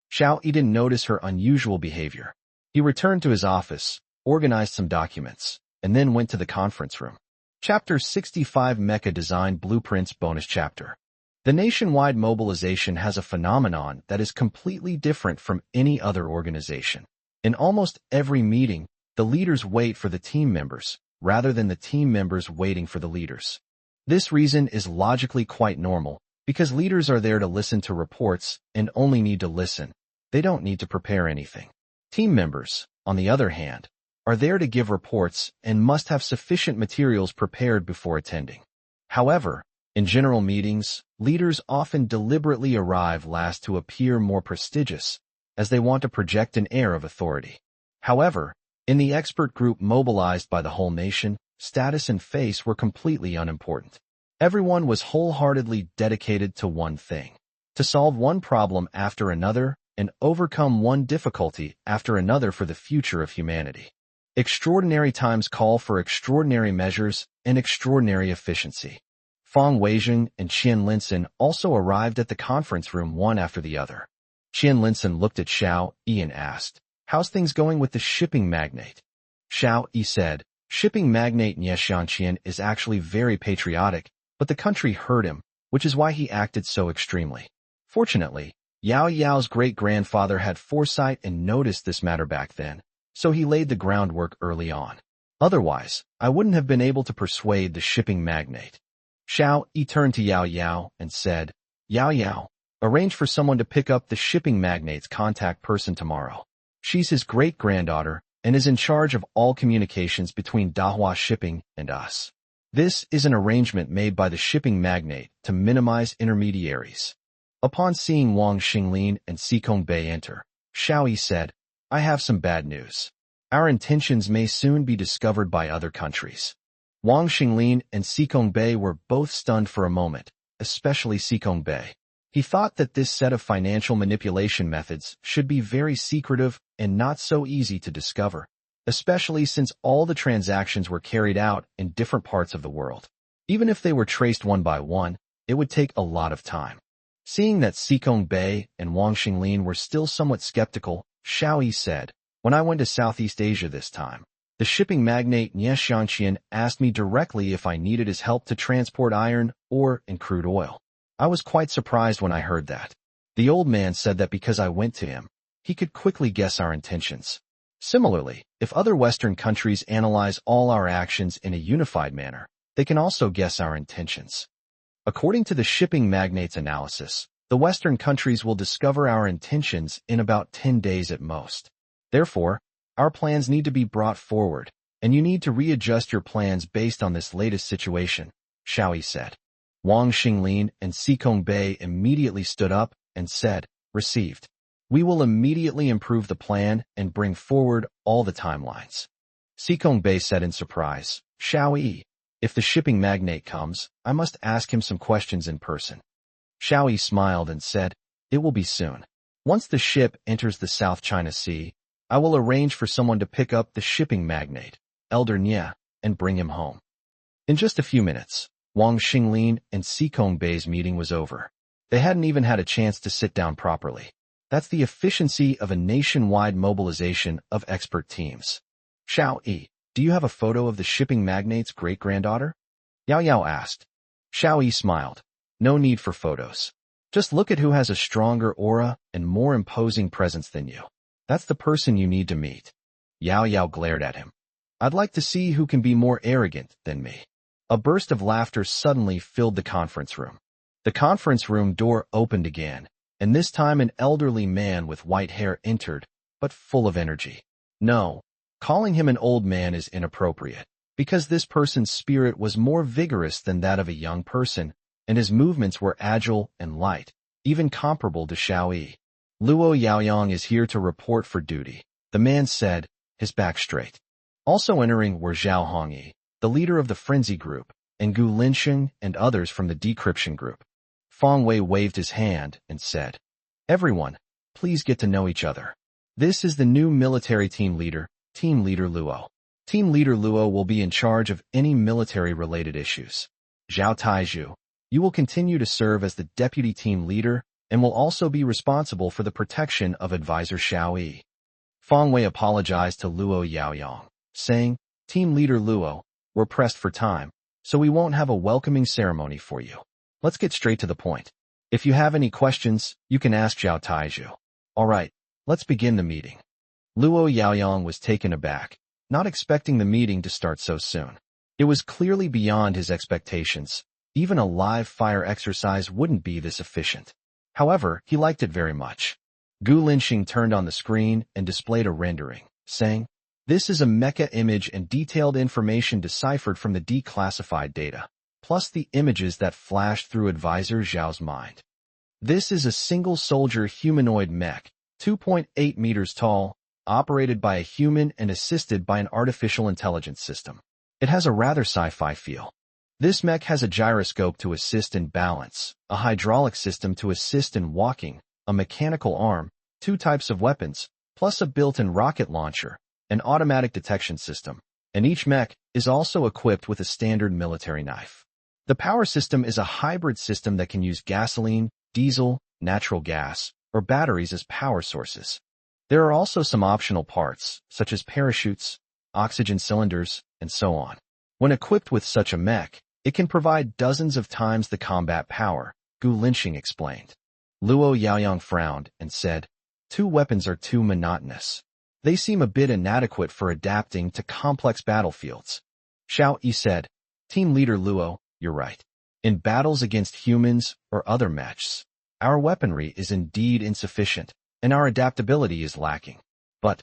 Xiao Yi didn't notice her unusual behavior. He returned to his office, organized some documents, and then went to the conference room. Chapter 65 Mecha Design Blueprints Bonus Chapter. The nationwide mobilization has a phenomenon that is completely different from any other organization. In almost every meeting, the leaders wait for the team members, rather than the team members waiting for the leaders. This reason is logically quite normal, because leaders are there to listen to reports and only need to listen. They don't need to prepare anything. Team members, on the other hand, are there to give reports and must have sufficient materials prepared before attending. However, in general meetings, leaders often deliberately arrive last to appear more prestigious, as they want to project an air of authority. However, in the expert group mobilized by the whole nation, status and face were completely unimportant. Everyone was wholeheartedly dedicated to one thing: to solve one problem after another and overcome one difficulty after another for the future of humanity. Extraordinary times call for extraordinary measures and extraordinary efficiency. Fang Weizheng and Qian Linsen also arrived at the conference room one after the other. Qian Linsen looked at Xiao Yi and asked, "How's things going with the shipping magnate?" Xiao Yi said, "Shipping magnate Nie Xianqian is actually very patriotic, but the country hurt him, which is why he acted so extremely. Fortunately, Yao's great-grandfather had foresight and noticed this matter back then, so he laid the groundwork early on. Otherwise, I wouldn't have been able to persuade the shipping magnate." Xiao Yi turned to Yao and said, "Yao, arrange for someone to pick up the shipping magnate's contact person tomorrow. She's his great-granddaughter and is in charge of all communications between Dahua Shipping and us. This is an arrangement made by the shipping magnate to minimize intermediaries." Upon seeing Wang Xinglin and Sikong Bei enter, Xiao Yi said, "I have some bad news. Our intentions may soon be discovered by other countries." Wang Xinglin and Sikong Bei were both stunned for a moment, especially Sikong Bei. He thought that this set of financial manipulation methods should be very secretive and not so easy to discover, especially since all the transactions were carried out in different parts of the world. Even if they were traced one by one, it would take a lot of time. Seeing that Sikong Bei and Wang Xinglin were still somewhat skeptical, Xiao Yi said, "When I went to Southeast Asia this time, the shipping magnate Nie Xianqian asked me directly if I needed his help to transport iron ore and crude oil. I was quite surprised when I heard that. The old man said that because I went to him, he could quickly guess our intentions. Similarly, if other Western countries analyze all our actions in a unified manner, they can also guess our intentions. According to the shipping magnate's analysis, the Western countries will discover our intentions in about 10 days at most. Therefore, our plans need to be brought forward, and you need to readjust your plans based on this latest situation," Xiao Yi said. Wang Xinglin and Sikong Bei immediately stood up and said, "Received. We will immediately improve the plan and bring forward all the timelines." Sikong Bei said in surprise, "Xiao Yi, if the shipping magnate comes, I must ask him some questions in person." Xiao Yi smiled and said, "It will be soon. Once the ship enters the South China Sea, I will arrange for someone to pick up the shipping magnate, Elder Nye, and bring him home." In just a few minutes, Wang Xinglin and Sikong Bei's meeting was over. They hadn't even had a chance to sit down properly. That's the efficiency of a nationwide mobilization of expert teams. "Xiao Yi, do you have a photo of the shipping magnate's great-granddaughter?" Yao asked. Xiao Yi smiled. "No need for photos. Just look at who has a stronger aura and more imposing presence than you. That's the person you need to meet. Yao Yao glared at him. I'd like to see who can be more arrogant than me. A burst of laughter suddenly filled the conference room. The conference room door opened again, and this time an elderly man with white hair entered, but full of energy. No, calling him an old man is inappropriate, because this person's spirit was more vigorous than that of a young person, and his movements were agile and light, even comparable to Xiao Yi. Luo Yaoyang is here to report for duty, the man said, his back straight. Also entering were Zhao Hongyi, the leader of the Frenzy Group, and Gu Linsheng and others from the Decryption Group. Feng Wei waved his hand and said, Everyone, please get to know each other. This is the new military team leader, Team Leader Luo. Team Leader Luo will be in charge of any military-related issues. Zhao Taizhu, you will continue to serve as the deputy team leader and will also be responsible for the protection of advisor Xiao Yi. Feng Wei apologized to Luo Yaoyang, saying, Team Leader Luo, we're pressed for time, so we won't have a welcoming ceremony for you. Let's get straight to the point. If you have any questions, you can ask Zhao Taizhu. All right, let's begin the meeting. Luo Yaoyang was taken aback, not expecting the meeting to start so soon. It was clearly beyond his expectations. Even a live fire exercise wouldn't be this efficient. However, he liked it very much. Gu Linsheng turned on the screen and displayed a rendering, saying, This is a mecha image and detailed information deciphered from the declassified data, plus the images that flashed through Advisor Zhao's mind. This is a single-soldier humanoid mech, 2.8 meters tall, operated by a human and assisted by an artificial intelligence system. It has a rather sci-fi feel. This mech has a gyroscope to assist in balance, a hydraulic system to assist in walking, a mechanical arm, 2 types of weapons, plus a built-in rocket launcher, an automatic detection system, and each mech is also equipped with a standard military knife. The power system is a hybrid system that can use gasoline, diesel, natural gas, or batteries as power sources. There are also some optional parts, such as parachutes, oxygen cylinders, and so on. When equipped with such a mech, it can provide dozens of times the combat power, Gu Linsheng explained. Luo Yaoyang frowned and said, 2 weapons are too monotonous. They seem a bit inadequate for adapting to complex battlefields. Xiao Yi said, Team Leader Luo, you're right. In battles against humans or other mechs, our weaponry is indeed insufficient, and our adaptability is lacking. But,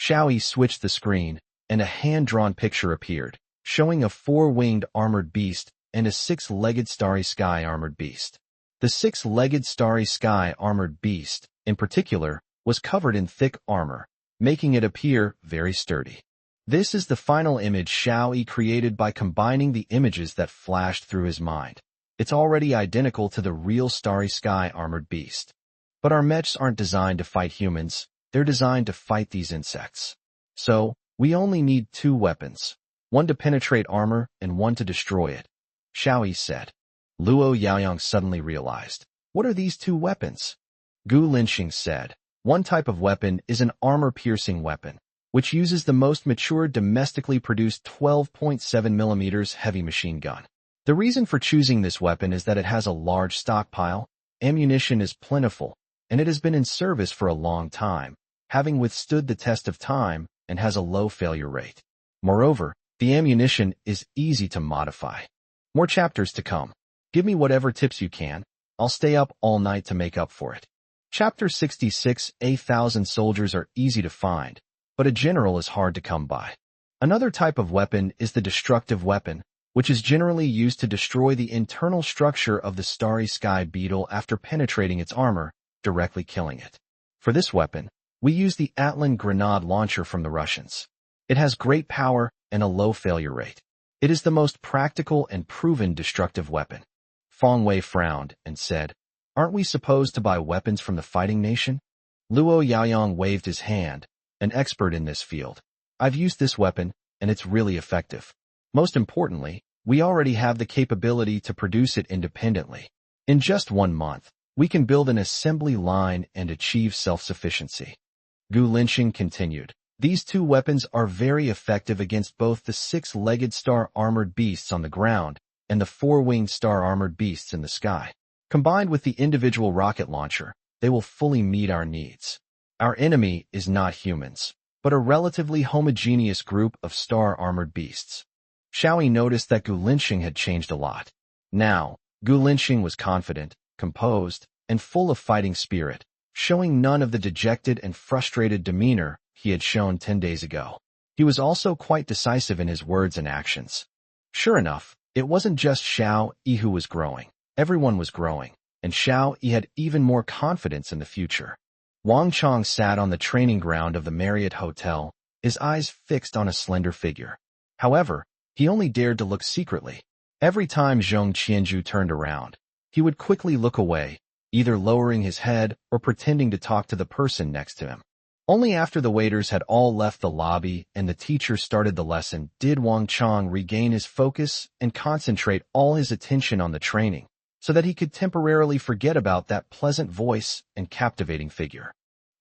Xiao Yi switched the screen, and a hand-drawn picture appeared, showing a 4-winged armored beast and a 6-legged starry sky armored beast. The 6-legged starry sky armored beast, in particular, was covered in thick armor, making it appear very sturdy. This is the final image Xiao Yi created by combining the images that flashed through his mind. It's already identical to the real starry sky armored beast. But our mechs aren't designed to fight humans, they're designed to fight these insects. So, we only need 2 weapons, one to penetrate armor and one to destroy it, Xiao Yi said. Luo Yaoyang suddenly realized, what are these 2 weapons? Gu Linsheng said, one type of weapon is an armor-piercing weapon, which uses the most mature domestically produced 12.7mm heavy machine gun. The reason for choosing this weapon is that it has a large stockpile, ammunition is plentiful, and it has been in service for a long time, having withstood the test of time and has a low failure rate. Moreover, the ammunition is easy to modify. More chapters to come. Give me whatever tips you can. I'll stay up all night to make up for it. Chapter 66. 1,000 soldiers are easy to find, but a general is hard to come by. Another type of weapon is the destructive weapon, which is generally used to destroy the internal structure of the starry sky beetle after penetrating its armor, directly killing it. For this weapon, we use the Atlan grenade launcher from the Russians. It has great power and a low failure rate. It is the most practical and proven destructive weapon. Feng Wei frowned and said, Aren't we supposed to buy weapons from the fighting nation? Luo Yaoyang waved his hand, an expert in this field. I've used this weapon, and it's really effective. Most importantly, we already have the capability to produce it independently. In just 1 month, we can build an assembly line and achieve self-sufficiency. Gu Linsheng continued, These 2 weapons are very effective against both the 6-legged star-armored beasts on the ground and the 4-winged star-armored beasts in the sky. Combined with the individual rocket launcher, they will fully meet our needs. Our enemy is not humans, but a relatively homogeneous group of star-armored beasts. Xiao Yi noticed that Gu Linxing had changed a lot. Now, Gu Linxing was confident, composed, and full of fighting spirit, showing none of the dejected and frustrated demeanor he had shown 10 days ago. He was also quite decisive in his words and actions. Sure enough, it wasn't just Xiao Yi who was growing. Everyone was growing, and Xiao Yi had even more confidence in the future. Wang Chong sat on the training ground of the Marriott Hotel, his eyes fixed on a slender figure. However, he only dared to look secretly. Every time Zhong Qianzhu turned around, he would quickly look away, either lowering his head or pretending to talk to the person next to him. Only after the waiters had all left the lobby and the teacher started the lesson did Wang Chong regain his focus and concentrate all his attention on the training, so that he could temporarily forget about that pleasant voice and captivating figure.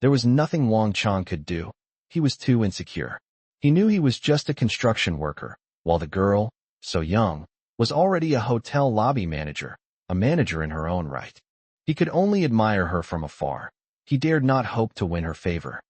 There was nothing Wang Chong could do. He was too insecure. He knew he was just a construction worker, while the girl, so young, was already a hotel lobby manager, a manager in her own right. He could only admire her from afar. He dared not hope to win her favor.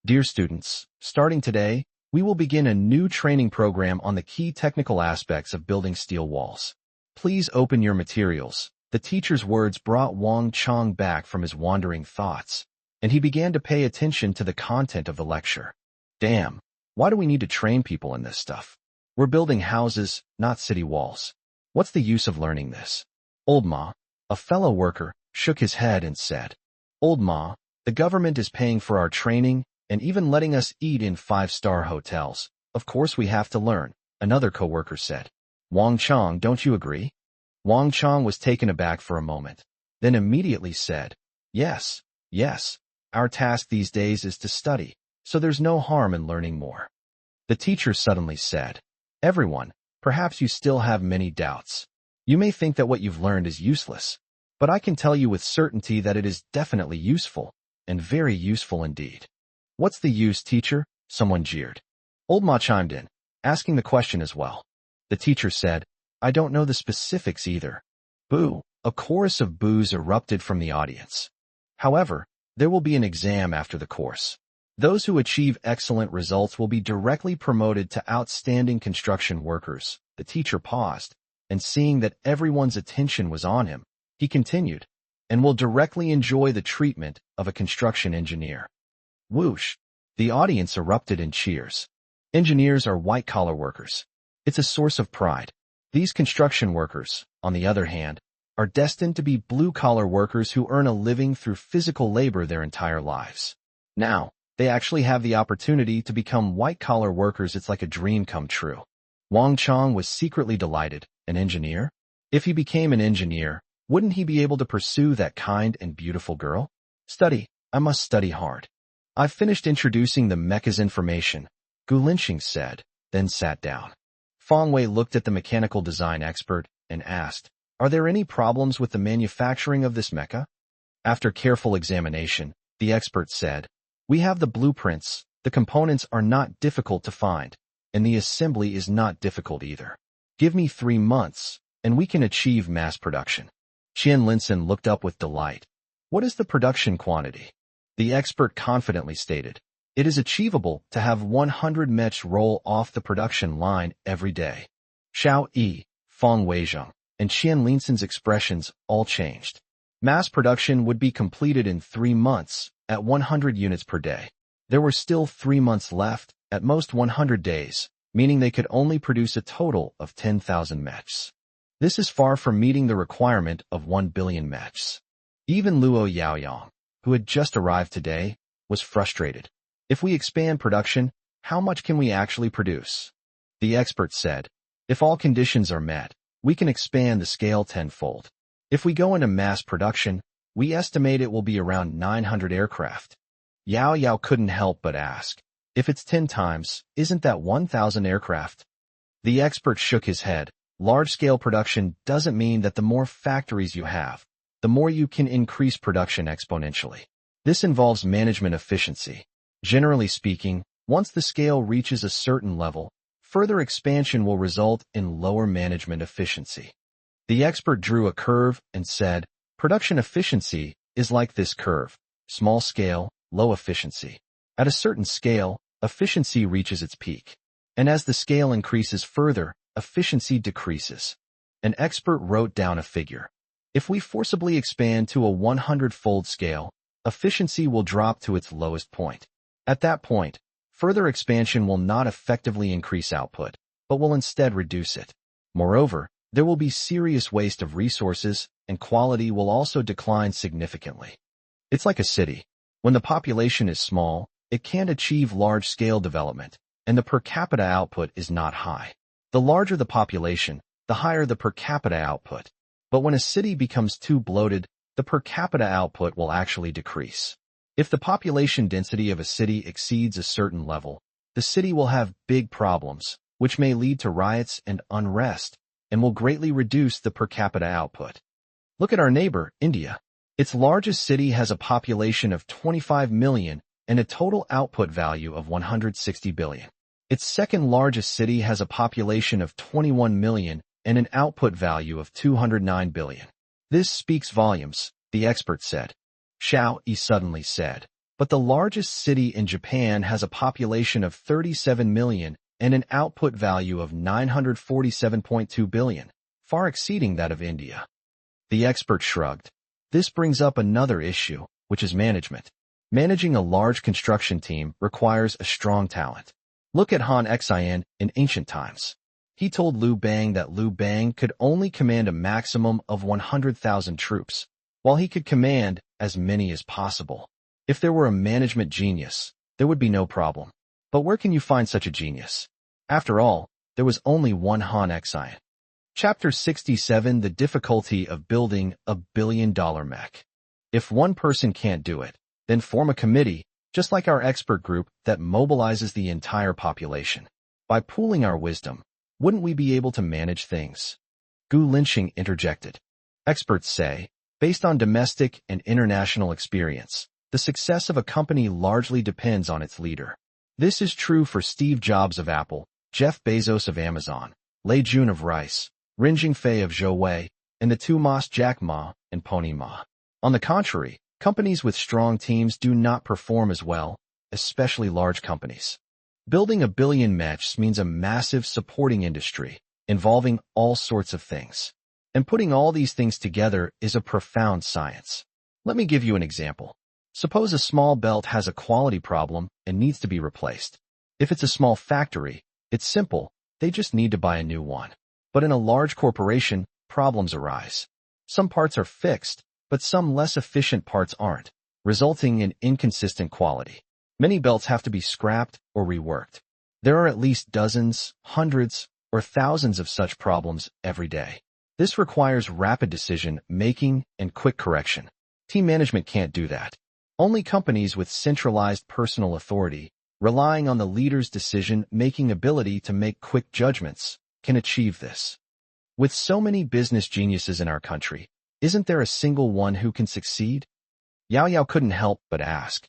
Dear students, starting today, we will begin a new training program on the key technical aspects of building steel walls. Please open your materials. The teacher's words brought Wang Chong back from his wandering thoughts, and he began to pay attention to the content of the lecture. Damn, why do we need to train people in this stuff? We're building houses, not city walls. What's the use of learning this? Old Ma, a fellow worker, shook his head and said, Old Ma, the government is paying for our training and even letting us eat in 5-star hotels. Of course we have to learn, another co-worker said. Wang Chong, don't you agree? Wang Chong was taken aback for a moment, then immediately said, Yes, our task these days is to study, so there's no harm in learning more. The teacher suddenly said, Everyone, perhaps you still have many doubts. You may think that what you've learned is useless, but I can tell you with certainty that it is definitely useful, and very useful indeed. What's the use, teacher? Someone jeered. Old Ma chimed in, asking the question as well. The teacher said, I don't know the specifics either. Boo! A chorus of boos erupted from the audience. However, there will be an exam after the course. Those who achieve excellent results will be directly promoted to outstanding construction workers. The teacher paused, and seeing that everyone's attention was on him, he continued, and will directly enjoy the treatment of a construction engineer. Whoosh! The audience erupted in cheers. Engineers are white-collar workers. It's a source of pride. These construction workers, on the other hand, are destined to be blue-collar workers who earn a living through physical labor their entire lives. Now, they actually have the opportunity to become white-collar workers. It's like a dream come true. Wang Chong was secretly delighted. An engineer? If he became an engineer, wouldn't he be able to pursue that kind and beautiful girl? Study. I must study hard. I've finished introducing the Mechs information, Gu Linxing said, then sat down. Feng Wei looked at the mechanical design expert and asked, Are there any problems with the manufacturing of this mecha? After careful examination, the expert said, We have the blueprints, the components are not difficult to find, and the assembly is not difficult either. Give me 3 months, and we can achieve mass production. Qian Linson looked up with delight. What is the production quantity? The expert confidently stated, It is achievable to have 100 Mechs roll off the production line every day. Xiao Yi, Feng Weizheng, and Qian Linson's expressions all changed. Mass production would be completed in 3 months, at 100 units per day. There were still 3 months left, at most 100 days, meaning they could only produce a total of 10,000 Mechs. This is far from meeting the requirement of 1 billion Mechs. Even Luo Yaoyang, who had just arrived today, was frustrated. If we expand production, how much can we actually produce? The expert said, If all conditions are met, we can expand the scale tenfold. If we go into mass production, we estimate it will be around 900 aircraft. Yao Yao couldn't help but ask, If it's 10 times, isn't that 1,000 aircraft? The expert shook his head. Large-scale production doesn't mean that the more factories you have, the more you can increase production exponentially. This involves management efficiency. Generally speaking, once the scale reaches a certain level, further expansion will result in lower management efficiency. The expert drew a curve and said, Production efficiency is like this curve: small scale, low efficiency. At a certain scale, efficiency reaches its peak. And as the scale increases further, efficiency decreases. An expert wrote down a figure. If we forcibly expand to a 100-fold scale, efficiency will drop to its lowest point. At that point, further expansion will not effectively increase output, but will instead reduce it. Moreover, there will be serious waste of resources, and quality will also decline significantly. It's like a city. When the population is small, it can't achieve large-scale development, and the per capita output is not high. The larger the population, the higher the per capita output. But when a city becomes too bloated, the per capita output will actually decrease. If the population density of a city exceeds a certain level, the city will have big problems, which may lead to riots and unrest, and will greatly reduce the per capita output. Look at our neighbor, India. Its largest city has a population of 25 million and a total output value of 160 billion. Its second largest city has a population of 21 million and an output value of 209 billion. This speaks volumes, the expert said. Xiao Yi suddenly said, but the largest city in Japan has a population of 37 million and an output value of 947.2 billion, far exceeding that of India. The expert shrugged. This brings up another issue, which is management. Managing a large construction team requires a strong talent. Look at Han Xian in ancient times. He told Liu Bang that Liu Bang could only command a maximum of 100,000 troops, while he could command as many as possible. If there were a management genius, there would be no problem. But where can you find such a genius? After all, there was only one Han Xian. Chapter 67: The Difficulty of Building a Billion-Dollar Mech. If one person can't do it, then form a committee, just like our expert group, that mobilizes the entire population. By pooling our wisdom, wouldn't we be able to manage things? Gu Linxing interjected. Experts say, based on domestic and international experience, the success of a company largely depends on its leader. This is true for Steve Jobs of Apple, Jeff Bezos of Amazon, Lei Jun of Rice, Rin Jingfei of Zhouwei, and the two Mas Jack Ma and Pony Ma. On the contrary, companies with strong teams do not perform as well, especially large companies. Building a billion mechs means a massive supporting industry, involving all sorts of things. And putting all these things together is a profound science. Let me give you an example. Suppose a small belt has a quality problem and needs to be replaced. If it's a small factory, it's simple, they just need to buy a new one. But in a large corporation, problems arise. Some parts are fixed, but some less efficient parts aren't, resulting in inconsistent quality. Many belts have to be scrapped or reworked. There are at least dozens, hundreds, or thousands of such problems every day. This requires rapid decision-making and quick correction. Team management can't do that. Only companies with centralized personal authority, relying on the leader's decision-making ability to make quick judgments, can achieve this. With so many business geniuses in our country, isn't there a single one who can succeed? Yao Yao couldn't help but ask.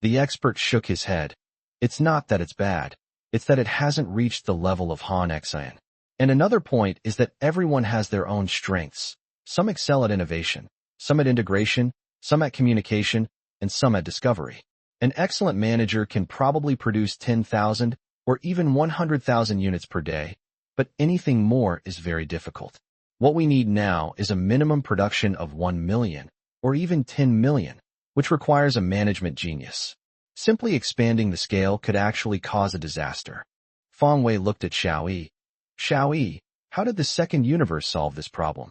The expert shook his head. It's not that it's bad. It's that it hasn't reached the level of Han Xian. And another point is that everyone has their own strengths. Some excel at innovation, some at integration, some at communication, and some at discovery. An excellent manager can probably produce 10,000 or even 100,000 units per day, but anything more is very difficult. What we need now is a minimum production of 1 million or even 10 million, which requires a management genius. Simply expanding the scale could actually cause a disaster. Feng Wei looked at Xiao Yi. Xiao Yi, how did the second universe solve this problem?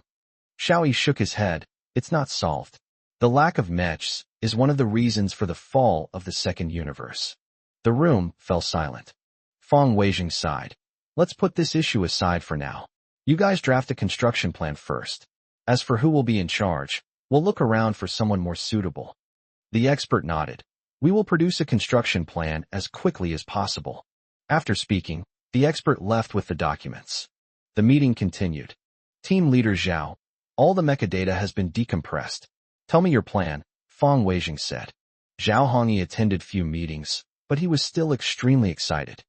Xiao Yi shook his head. It's not solved. The lack of Mechs is one of the reasons for the fall of the second universe. The room fell silent. Feng Weijing sighed. Let's put this issue aside for now. You guys draft a construction plan first. As for who will be in charge, we'll look around for someone more suitable. The expert nodded. We will produce a construction plan as quickly as possible. After speaking, the expert left with the documents. The meeting continued. Team leader Zhao, all the mecha data has been decompressed. Tell me your plan, Feng Weijing said. Zhao Hongyi attended few meetings, but he was still extremely excited.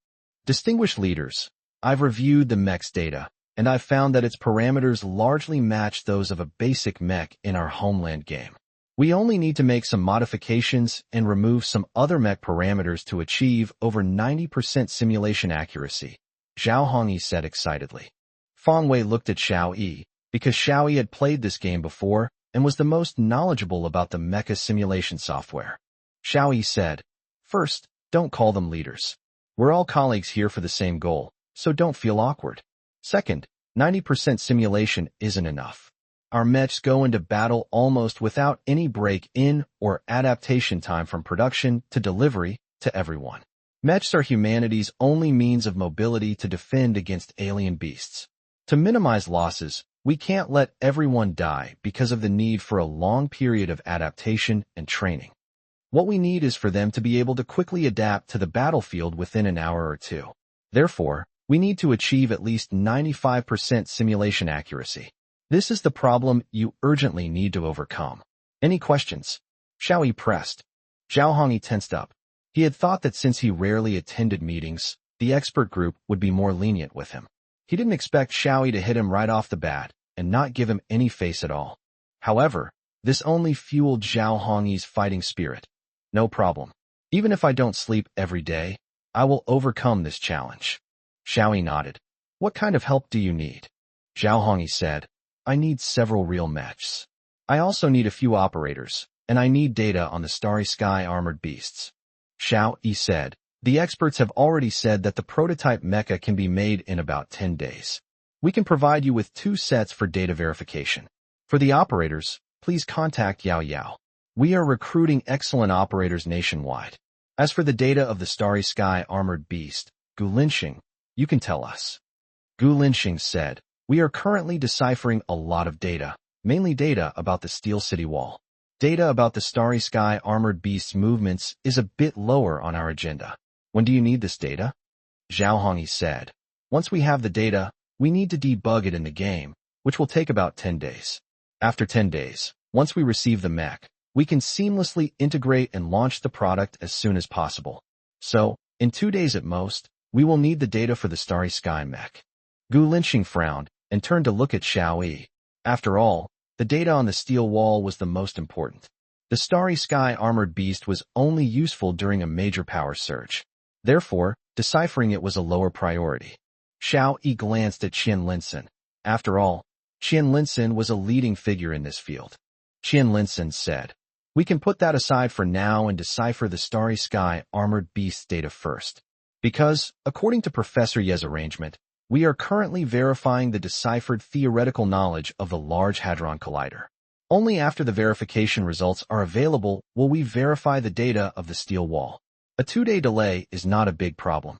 Distinguished leaders, I've reviewed the Mechs data, and I've found that its parameters largely match those of a basic mech in our homeland game. We only need to make some modifications and remove some other mech parameters to achieve over 90% simulation accuracy, Xiao Yi said excitedly. Feng Wei looked at Xiao Yi, because Xiao Yi had played this game before and was the most knowledgeable about the mecha simulation software. Xiao Yi said, "First, don't call them leaders. We're all colleagues here for the same goal, so don't feel awkward. Second, 90% simulation isn't enough. Our mechs go into battle almost without any break-in or adaptation time from production to delivery to everyone. Mechs are humanity's only means of mobility to defend against alien beasts. To minimize losses, we can't let everyone die because of the need for a long period of adaptation and training. What we need is for them to be able to quickly adapt to the battlefield within an hour or two. Therefore, we need to achieve at least 95% simulation accuracy. This is the problem you urgently need to overcome. Any questions?" Xiao Yi pressed. Xiao Yi tensed up. He had thought that since he rarely attended meetings, the expert group would be more lenient with him. He didn't expect Xiao Yi to hit him right off the bat and not give him any face at all. However, this only fueled Xiao Yi's fighting spirit. "No problem. Even if I don't sleep every day, I will overcome this challenge." Xiao Yi nodded. "What kind of help do you need?" Xiao Yi said, "I need several real mechs. I also need a few operators, and I need data on the Starry Sky armored beasts." Xiao Yi said, "The experts have already said that the prototype mecha can be made in about 10 days. We can provide you with 2 sets for data verification. For the operators, please contact Yao Yao. We are recruiting excellent operators nationwide. As for the data of the Starry Sky armored beast, Gu Linxing, you can tell us." Gu Linxing said, "We are currently deciphering a lot of data, mainly data about the Steel City Wall. Data about the Starry Sky armored beast's movements is a bit lower on our agenda. When do you need this data?" Xiao Yi said, "Once we have the data, we need to debug it in the game, which will take about 10 days. After 10 days, once we receive the mech, we can seamlessly integrate and launch the product as soon as possible. So, in 2 days at most, we will need the data for the Starry Sky mech." Gu Linxing frowned and turned to look at Xiao Yi. After all, the data on the steel wall was the most important. The Starry Sky armored beast was only useful during a major power surge. Therefore, deciphering it was a lower priority. Xiao Yi glanced at Qian Linsen. After all, Qian Linsen was a leading figure in this field. Qian Linsen said, "We can put that aside for now and decipher the Starry Sky armored beast's data first. Because, according to Professor Ye's arrangement, we are currently verifying the deciphered theoretical knowledge of the Large Hadron Collider. Only after the verification results are available will we verify the data of the steel wall. A 2-day delay is not a big problem."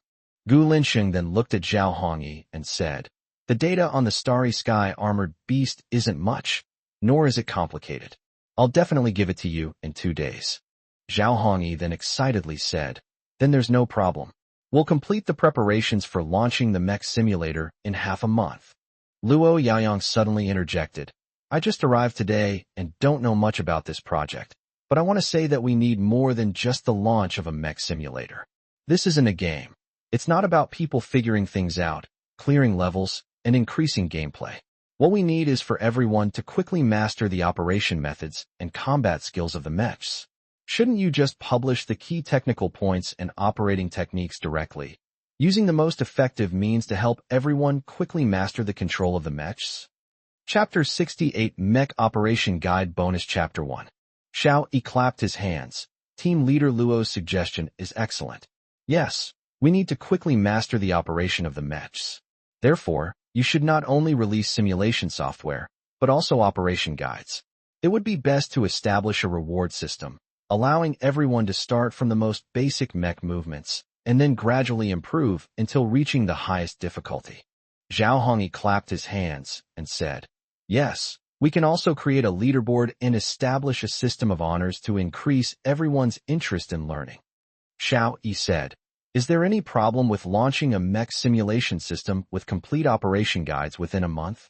Gu Linxing then looked at Xiao Yi and said, "The data on the Starry Sky armored beast isn't much, nor is it complicated. I'll definitely give it to you in 2 days." Xiao Yi then excitedly said, "Then there's no problem. We'll complete the preparations for launching the mech simulator in half a month." Luo Yaoyang suddenly interjected, "I just arrived today and don't know much about this project, but I want to say that we need more than just the launch of a mech simulator. This isn't a game. It's not about people figuring things out, clearing levels, and increasing gameplay. What we need is for everyone to quickly master the operation methods and combat skills of the mechs. Shouldn't you just publish the key technical points and operating techniques directly, using the most effective means to help everyone quickly master the control of the mechs?" Chapter 68 Mech Operation Guide Bonus Chapter 1. Xiao Yi clapped his hands. Team Leader Luo's suggestion is excellent. Yes, we need to quickly master the operation of the mechs. Therefore, you should not only release simulation software, but also operation guides. It would be best to establish a reward system, allowing everyone to start from the most basic mech movements, and then gradually improve until reaching the highest difficulty. Xiao Yi clapped his hands and said, "Yes, we can also create a leaderboard and establish a system of honors to increase everyone's interest in learning." Xiao Yi said, "Is there any problem with launching a mech simulation system with complete operation guides within a month?"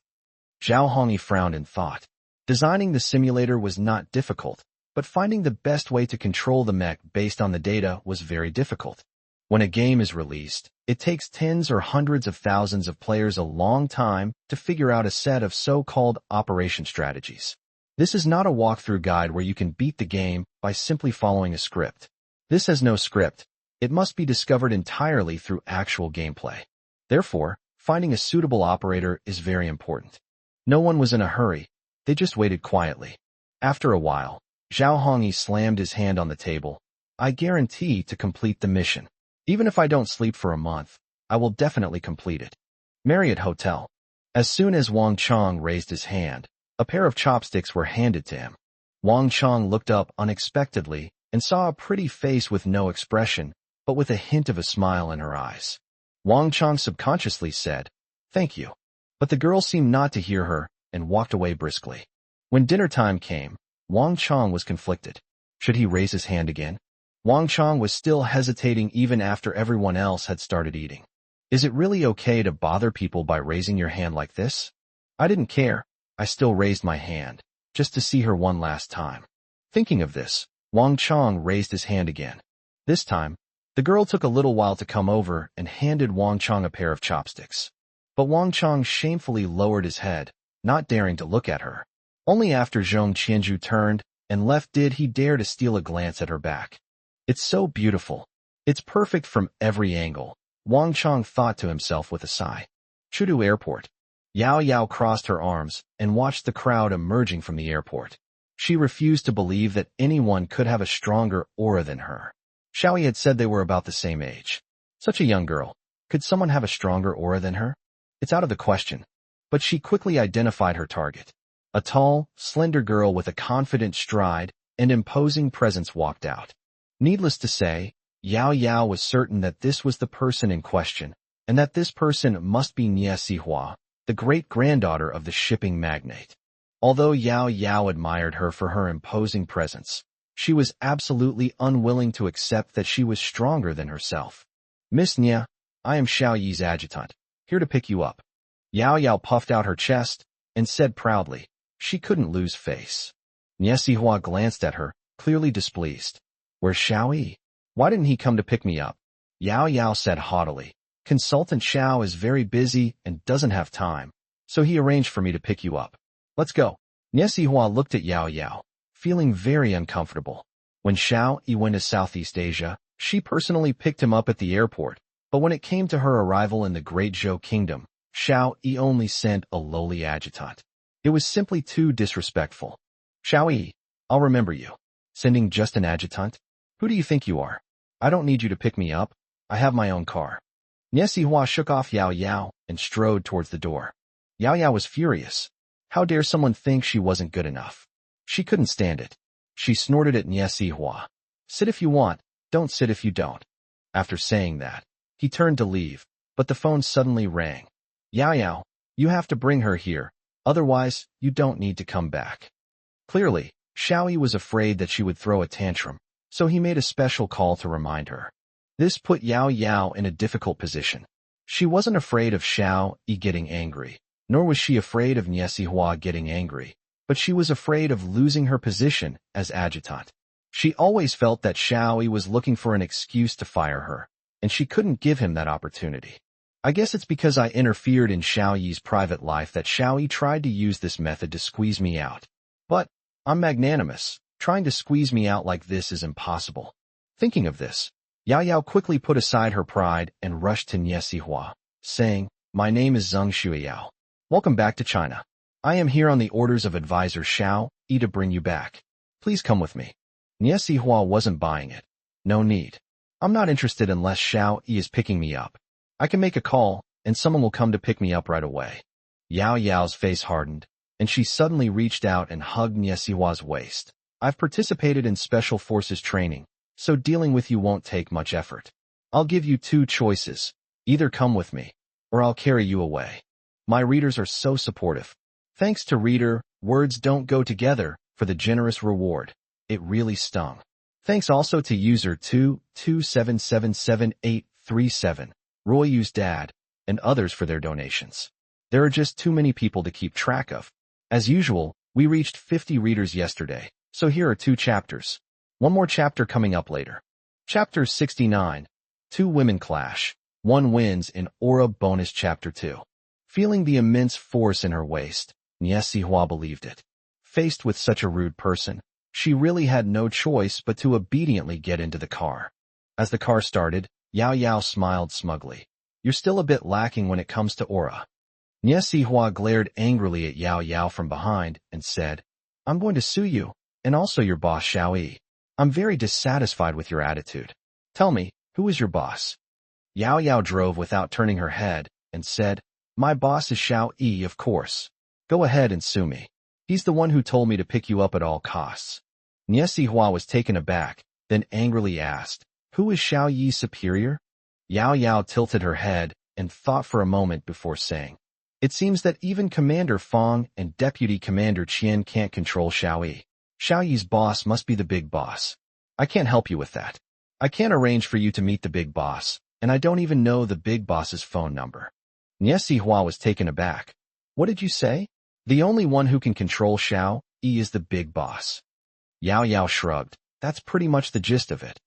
Xiao Yi frowned and thought. Designing the simulator was not difficult, but finding the best way to control the mech based on the data was very difficult. When a game is released, it takes tens or hundreds of thousands of players a long time to figure out a set of so-called operation strategies. This is not a walkthrough guide where you can beat the game by simply following a script. This has no script. It must be discovered entirely through actual gameplay. Therefore, finding a suitable operator is very important. No one was in a hurry. They just waited quietly. After a while, Xiao Yi slammed his hand on the table. I guarantee to complete the mission. Even if I don't sleep for a month, I will definitely complete it. Marriott Hotel. As soon as Wang Chong raised his hand, a pair of chopsticks were handed to him. Wang Chong looked up unexpectedly and saw a pretty face with no expression, but with a hint of a smile in her eyes. Wang Chong subconsciously said, "Thank you." But the girl seemed not to hear her and walked away briskly. When dinner time came, Wang Chong was conflicted. Should he raise his hand again? Wang Chong was still hesitating even after everyone else had started eating. Is it really okay to bother people by raising your hand like this? I didn't care. I still raised my hand, just to see her one last time. Thinking of this, Wang Chong raised his hand again. This time, the girl took a little while to come over and handed Wang Chong a pair of chopsticks. But Wang Chong shamefully lowered his head, not daring to look at her. Only after Zhong Qianzhu turned and left did he dare to steal a glance at her back. It's so beautiful. It's perfect from every angle, Wang Chong thought to himself with a sigh. Chengdu Airport. Yao crossed her arms and watched the crowd emerging from the airport. She refused to believe that anyone could have a stronger aura than her. Xiao Yi had said they were about the same age. Such a young girl. Could someone have a stronger aura than her? It's out of the question. But she quickly identified her target. A tall, slender girl with a confident stride and imposing presence walked out. Needless to say, Yao was certain that this was the person in question, and that this person must be Nie Sihua, the great-granddaughter of the shipping magnate. Although Yao admired her for her imposing presence, she was absolutely unwilling to accept that she was stronger than herself. Miss Nie, I am Xiao Yi's adjutant, here to pick you up. Yao puffed out her chest and said proudly. She couldn't lose face. Nie Sihua glanced at her, clearly displeased. Where's Xiao Yi? Why didn't he come to pick me up? Yao said haughtily. Consultant Xiao is very busy and doesn't have time, so he arranged for me to pick you up. Let's go. Nie Sihua looked at Yao, feeling very uncomfortable. When Xiao Yi went to Southeast Asia, she personally picked him up at the airport, but when it came to her arrival in the Great Zhou Kingdom, Xiao Yi only sent a lowly adjutant. It was simply too disrespectful. Xiao Yi, I'll remember you. Sending just an adjutant? Who do you think you are? I don't need you to pick me up. I have my own car. Nie Sihua shook off Yao and strode towards the door. Yao was furious. How dare someone think she wasn't good enough? She couldn't stand it. She snorted at Nie Sihua. Sit if you want, don't sit if you don't. After saying that, he turned to leave, but the phone suddenly rang. Yao, you have to bring her here, otherwise you don't need to come back. Clearly, Xiao Yi was afraid that she would throw a tantrum, so he made a special call to remind her. This put Yao in a difficult position. She wasn't afraid of Xiao Yi getting angry, nor was she afraid of Nie Sihua getting angry, but she was afraid of losing her position as adjutant. She always felt that Xiao Yi was looking for an excuse to fire her, and she couldn't give him that opportunity. I guess it's because I interfered in Xiao Yi's private life that Xiao Yi tried to use this method to squeeze me out. But I'm magnanimous. Trying to squeeze me out like this is impossible. Thinking of this, Yao quickly put aside her pride and rushed to Nie Sihua, saying, My name is Zheng Shuiyao. Welcome back to China. I am here on the orders of advisor Xiao Yi to bring you back. Please come with me. Nie Sihua wasn't buying it. No need. I'm not interested unless Xiao Yi is picking me up. I can make a call, and someone will come to pick me up right away. Yao's face hardened, and she suddenly reached out and hugged Nie Sihua's waist. I've participated in special forces training, so dealing with you won't take much effort. I'll give you two choices. Either come with me, or I'll carry you away. My readers are so supportive. Thanks to reader, words don't go together, for the generous reward. It really stung. Thanks also to user 227777837, Royu's dad, and others for their donations. There are just too many people to keep track of. As usual, we reached 50 readers yesterday. So here are 2 chapters. One more chapter coming up later. Chapter 69. Two women clash. One wins in Aura Bonus Chapter 2. Feeling the immense force in her waist, Niesihua believed it. Faced with such a rude person, she really had no choice but to obediently get into the car. As the car started, Yao Yao smiled smugly. You're still a bit lacking when it comes to aura. Niesihua glared angrily at Yao Yao from behind and said, I'm going to sue you, and also your boss Xiao Yi. I'm very dissatisfied with your attitude. Tell me, who is your boss? Yao Yao drove without turning her head and said, My boss is Xiao Yi, of course. Go ahead and sue me. He's the one who told me to pick you up at all costs. Niesihua was taken aback, then angrily asked, Who is Xiao Yi's superior? Yao Yao tilted her head and thought for a moment before saying, It seems that even Commander Fong and Deputy Commander Qian can't control Xiao Yi. Xiao Yi's boss must be the big boss. I can't help you with that. I can't arrange for you to meet the big boss, and I don't even know the big boss's phone number. Niesihua was taken aback. What did you say? The only one who can control Xiao Yi is the big boss. Yao Yao shrugged. That's pretty much the gist of it.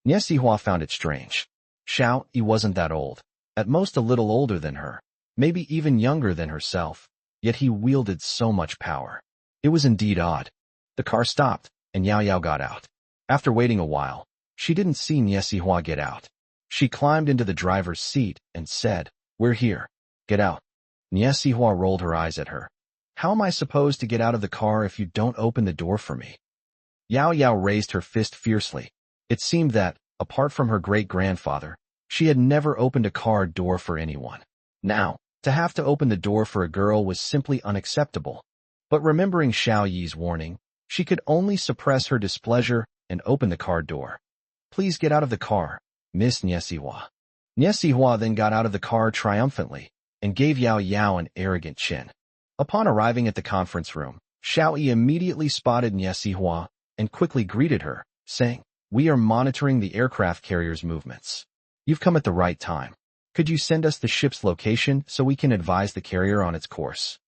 Niesihua found it strange. Xiao Yi wasn't that old, at most a little older than her, maybe even younger than herself, yet he wielded so much power. It was indeed odd. The car stopped, and Yao Yao got out. After waiting a while, she didn't see Niesihua get out. She climbed into the driver's seat and said, We're here. Get out. Niesihua rolled her eyes at her. How am I supposed to get out of the car if you don't open the door for me? Yao Yao raised her fist fiercely. It seemed that, apart from her great-grandfather, she had never opened a car door for anyone. Now, to have to open the door for a girl was simply unacceptable. But remembering Xiao Yi's warning, she could only suppress her displeasure and open the car door. Please get out of the car, Miss Niesihua. Niesihua then got out of the car triumphantly and gave Yao Yao an arrogant chin. Upon arriving at the conference room, Xiao Yi immediately spotted Niesihua and quickly greeted her, saying, We are monitoring the aircraft carrier's movements. You've come at the right time. Could you send us the ship's location so we can advise the carrier on its course?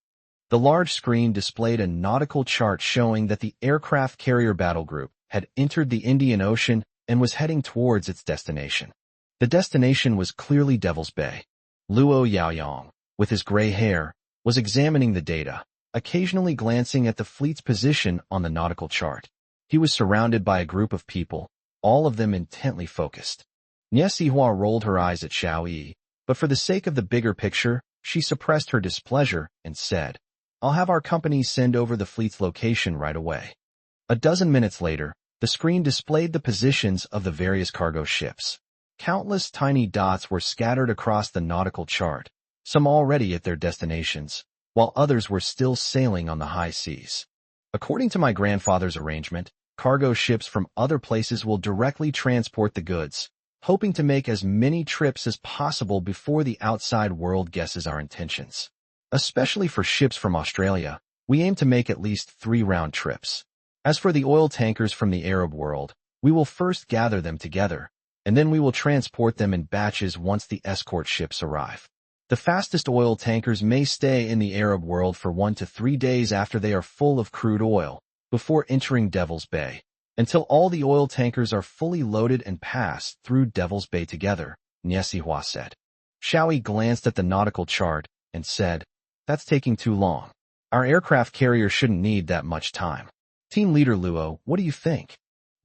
The large screen displayed a nautical chart showing that the aircraft carrier battle group had entered the Indian Ocean and was heading towards its destination. The destination was clearly Devil's Bay. Luo Yaoyong, with his gray hair, was examining the data, occasionally glancing at the fleet's position on the nautical chart. He was surrounded by a group of people, all of them intently focused. Niesihua rolled her eyes at Xiao Yi, but for the sake of the bigger picture, she suppressed her displeasure and said, I'll have our company send over the fleet's location right away. A dozen minutes later, the screen displayed the positions of the various cargo ships. Countless tiny dots were scattered across the nautical chart, some already at their destinations, while others were still sailing on the high seas. According to my grandfather's arrangement, cargo ships from other places will directly transport the goods, hoping to make as many trips as possible before the outside world guesses our intentions. Especially for ships from Australia, we aim to make at least 3 round trips. As for the oil tankers from the Arab world, we will first gather them together, and then we will transport them in batches once the escort ships arrive. The fastest oil tankers may stay in the Arab world for 1 to 3 days after they are full of crude oil, before entering Devil's Bay, until all the oil tankers are fully loaded and pass through Devil's Bay together, Niesihua said. Xiao Yi glanced at the nautical chart and said, That's taking too long. Our aircraft carrier shouldn't need that much time. Team leader Luo, what do you think?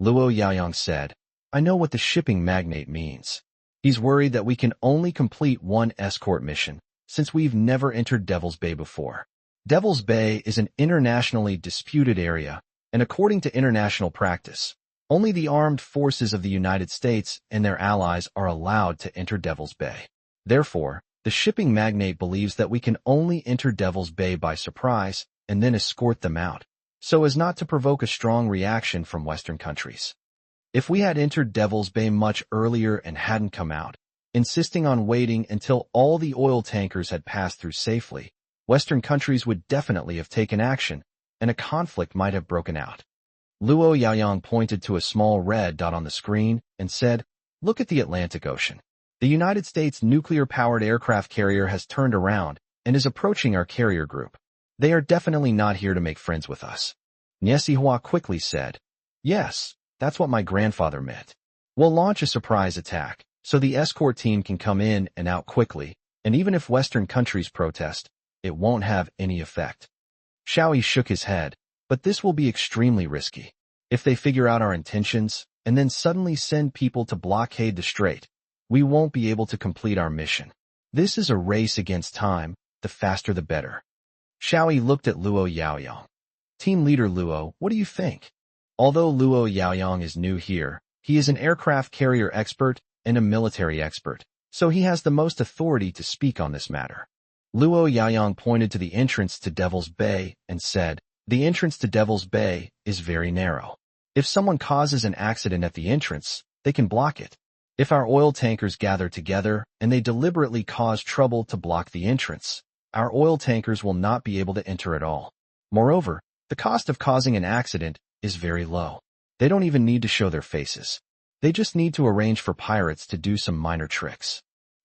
Luo Yaoyong said, I know what the shipping magnate means. He's worried that we can only complete 1 escort mission, since we've never entered Devil's Bay before. Devil's Bay is an internationally disputed area, and according to international practice, only the armed forces of the United States and their allies are allowed to enter Devil's Bay. Therefore, the shipping magnate believes that we can only enter Devil's Bay by surprise and then escort them out, so as not to provoke a strong reaction from Western countries. If we had entered Devil's Bay much earlier and hadn't come out, insisting on waiting until all the oil tankers had passed through safely, Western countries would definitely have taken action, and a conflict might have broken out. Luo Yaoyong pointed to a small red dot on the screen and said, Look at the Atlantic Ocean. The United States nuclear-powered aircraft carrier has turned around and is approaching our carrier group. They are definitely not here to make friends with us. Niesihua quickly said, Yes, that's what my grandfather meant. We'll launch a surprise attack, so the escort team can come in and out quickly, and even if Western countries protest, it won't have any effect. Xiao Yi shook his head, but this will be extremely risky. If they figure out our intentions, and then suddenly send people to blockade the strait, we won't be able to complete our mission. This is a race against time, the faster the better. Xiao Yi looked at Luo Yaoyang. Team leader Luo, what do you think? Although Luo Yaoyang is new here, he is an aircraft carrier expert and a military expert, so he has the most authority to speak on this matter. Luo Yaoyang pointed to the entrance to Devil's Bay and said, the entrance to Devil's Bay is very narrow. If someone causes an accident at the entrance, they can block it. If our oil tankers gather together and they deliberately cause trouble to block the entrance, our oil tankers will not be able to enter at all. Moreover, the cost of causing an accident is very low. They don't even need to show their faces. They just need to arrange for pirates to do some minor tricks.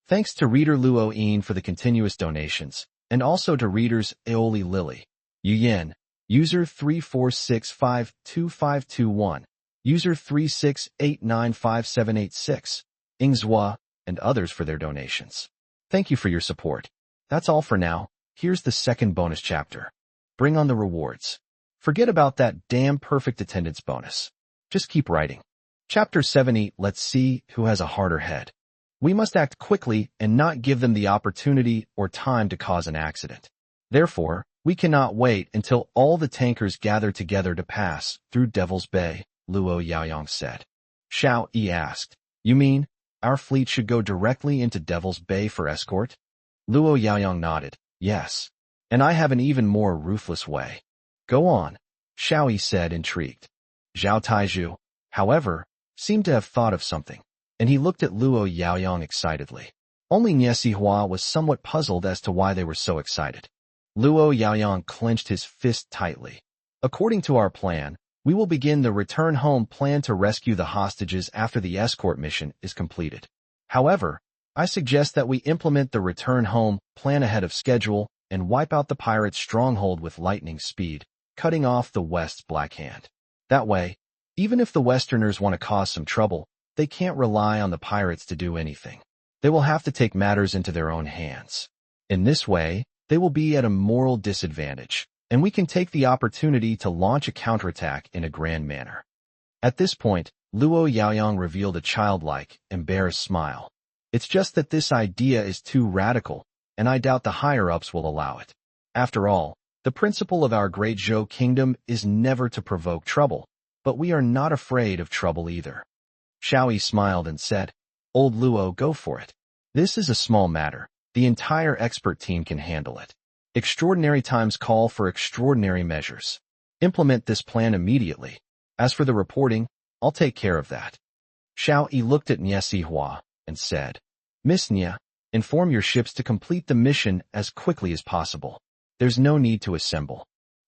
Thanks to reader Luo Yin for the continuous donations, and also to readers Aoli Lily, Yu Yen, user 34652521, user 36895786, Ingzhua, and others for their donations. Thank you for your support. That's all for now. Here's the second bonus chapter. Bring on the rewards. Forget about that damn perfect attendance bonus. Just keep writing. Chapter 70, let's see who has a harder head. We must act quickly and not give them the opportunity or time to cause an accident. Therefore, we cannot wait until all the tankers gather together to pass through Devil's Bay, Luo Yaoyang said. Xiao Yi asked, you mean, our fleet should go directly into Devil's Bay for escort? Luo Yaoyang nodded, yes. And I have an even more ruthless way. Go on, Xiao Yi said, intrigued. Zhao Taizhu, however, seemed to have thought of something, and he looked at Luo Yaoyang excitedly. Only Niesihua was somewhat puzzled as to why they were so excited. Luo Yaoyang clenched his fist tightly. According to our plan, we will begin the return home plan to rescue the hostages after the escort mission is completed. However, I suggest that we implement the return home plan ahead of schedule and wipe out the pirates' stronghold with lightning speed, cutting off the West's Black Hand. That way, even if the Westerners want to cause some trouble, they can't rely on the pirates to do anything. They will have to take matters into their own hands. In this way, they will be at a moral disadvantage, and we can take the opportunity to launch a counterattack in a grand manner. At this point, Luo Yaoyang revealed a childlike, embarrassed smile. It's just that this idea is too radical, and I doubt the higher-ups will allow it. After all, the principle of our great Zhou kingdom is never to provoke trouble, but we are not afraid of trouble either. Xiao Yi smiled and said, Old Luo, go for it. This is a small matter. The entire expert team can handle it. Extraordinary times call for extraordinary measures. Implement this plan immediately. As for the reporting, I'll take care of that. Xiao Yi looked at Niesihua and said, Miss Nia, inform your ships to complete the mission as quickly as possible. There's no need to assemble.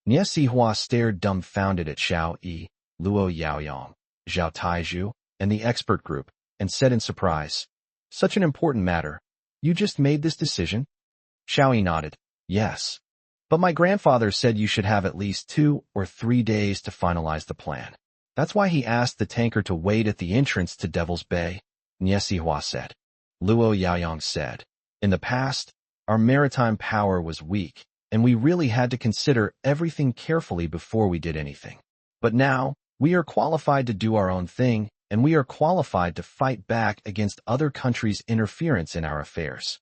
Niesihua stared dumbfounded at Xiao Yi, Luo Yaoyang, Zhao Taizhu, and the expert group, and said in surprise, Such an important matter. You just made this decision? Xiao Yi nodded, yes. But my grandfather said you should have at least 2 or 3 days to finalize the plan. That's why he asked the tanker to wait at the entrance to Devil's Bay, Niesihua said. Luo Yaoyang said, in the past, our maritime power was weak, and we really had to consider everything carefully before we did anything. But now, we are qualified to do our own thing, and we are qualified to fight back against other countries' interference in our affairs.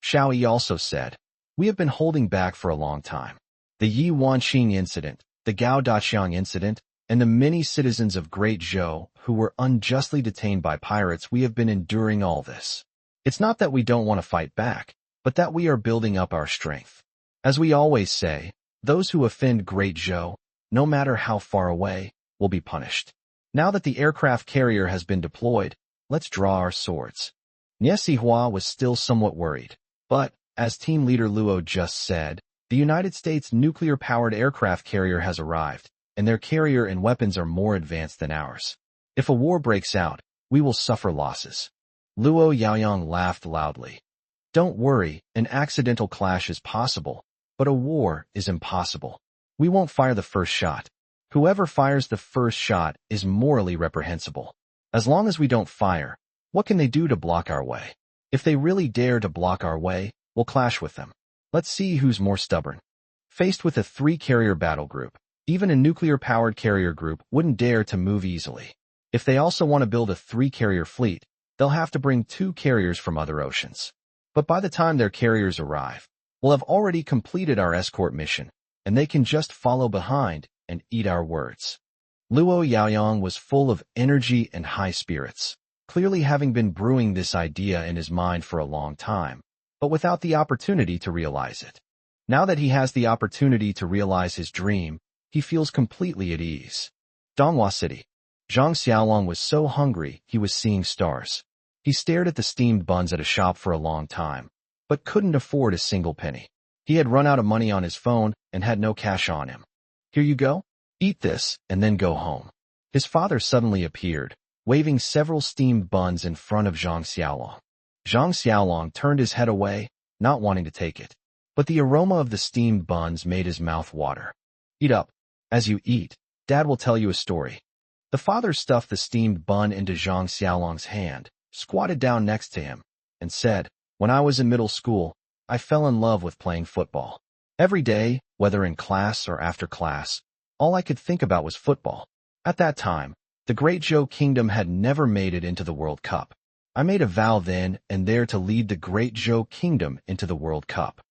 Xiao Yi also said, we have been holding back for a long time. The Yi Wanqing incident, the Gao Daqiang incident, and the many citizens of Great Zhou who were unjustly detained by pirates, we have been enduring all this. It's not that we don't want to fight back, but that we are building up our strength. As we always say, those who offend Great Zhou, no matter how far away, will be punished. Now that the aircraft carrier has been deployed, let's draw our swords. Niesihua was still somewhat worried, but, as team leader Luo just said, the United States nuclear-powered aircraft carrier has arrived, and their carrier and weapons are more advanced than ours. If a war breaks out, we will suffer losses. Luo Yaoyang laughed loudly. Don't worry, an accidental clash is possible, but a war is impossible. We won't fire the first shot. Whoever fires the first shot is morally reprehensible. As long as we don't fire, What can they do to block our way? If they really dare to block our way, we'll clash with them. Let's see who's more stubborn. Faced with a 3-carrier battle group, even a nuclear-powered carrier group wouldn't dare to move easily. If they also want to build a 3-carrier fleet, they'll have to bring 2 carriers from other oceans. But by the time their carriers arrive, we'll have already completed our escort mission, and they can just follow behind and eat our words. Luo Yaoyang was full of energy and high spirits, clearly having been brewing this idea in his mind for a long time, but without the opportunity to realize it. Now that he has the opportunity to realize his dream, he feels completely at ease. Donghua City. Zhang Xiaolong was so hungry he was seeing stars. He stared at the steamed buns at a shop for a long time, but couldn't afford a single penny. He had run out of money on his phone and had no cash on him. Here you go. Eat this and then go home. His father suddenly appeared, waving several steamed buns in front of Zhang Xiaolong. Zhang Xiaolong turned his head away, not wanting to take it. But the aroma of the steamed buns made his mouth water. Eat up. As you eat, Dad will tell you a story. The father stuffed the steamed bun into Zhang Xiaolong's hand, squatted down next to him, and said, "When I was in middle school, I fell in love with playing football. Every day, whether in class or after class, all I could think about was football. At that time, the Great Zhou Kingdom had never made it into the World Cup. I made a vow then and there to lead the Great Zhou Kingdom into the World Cup."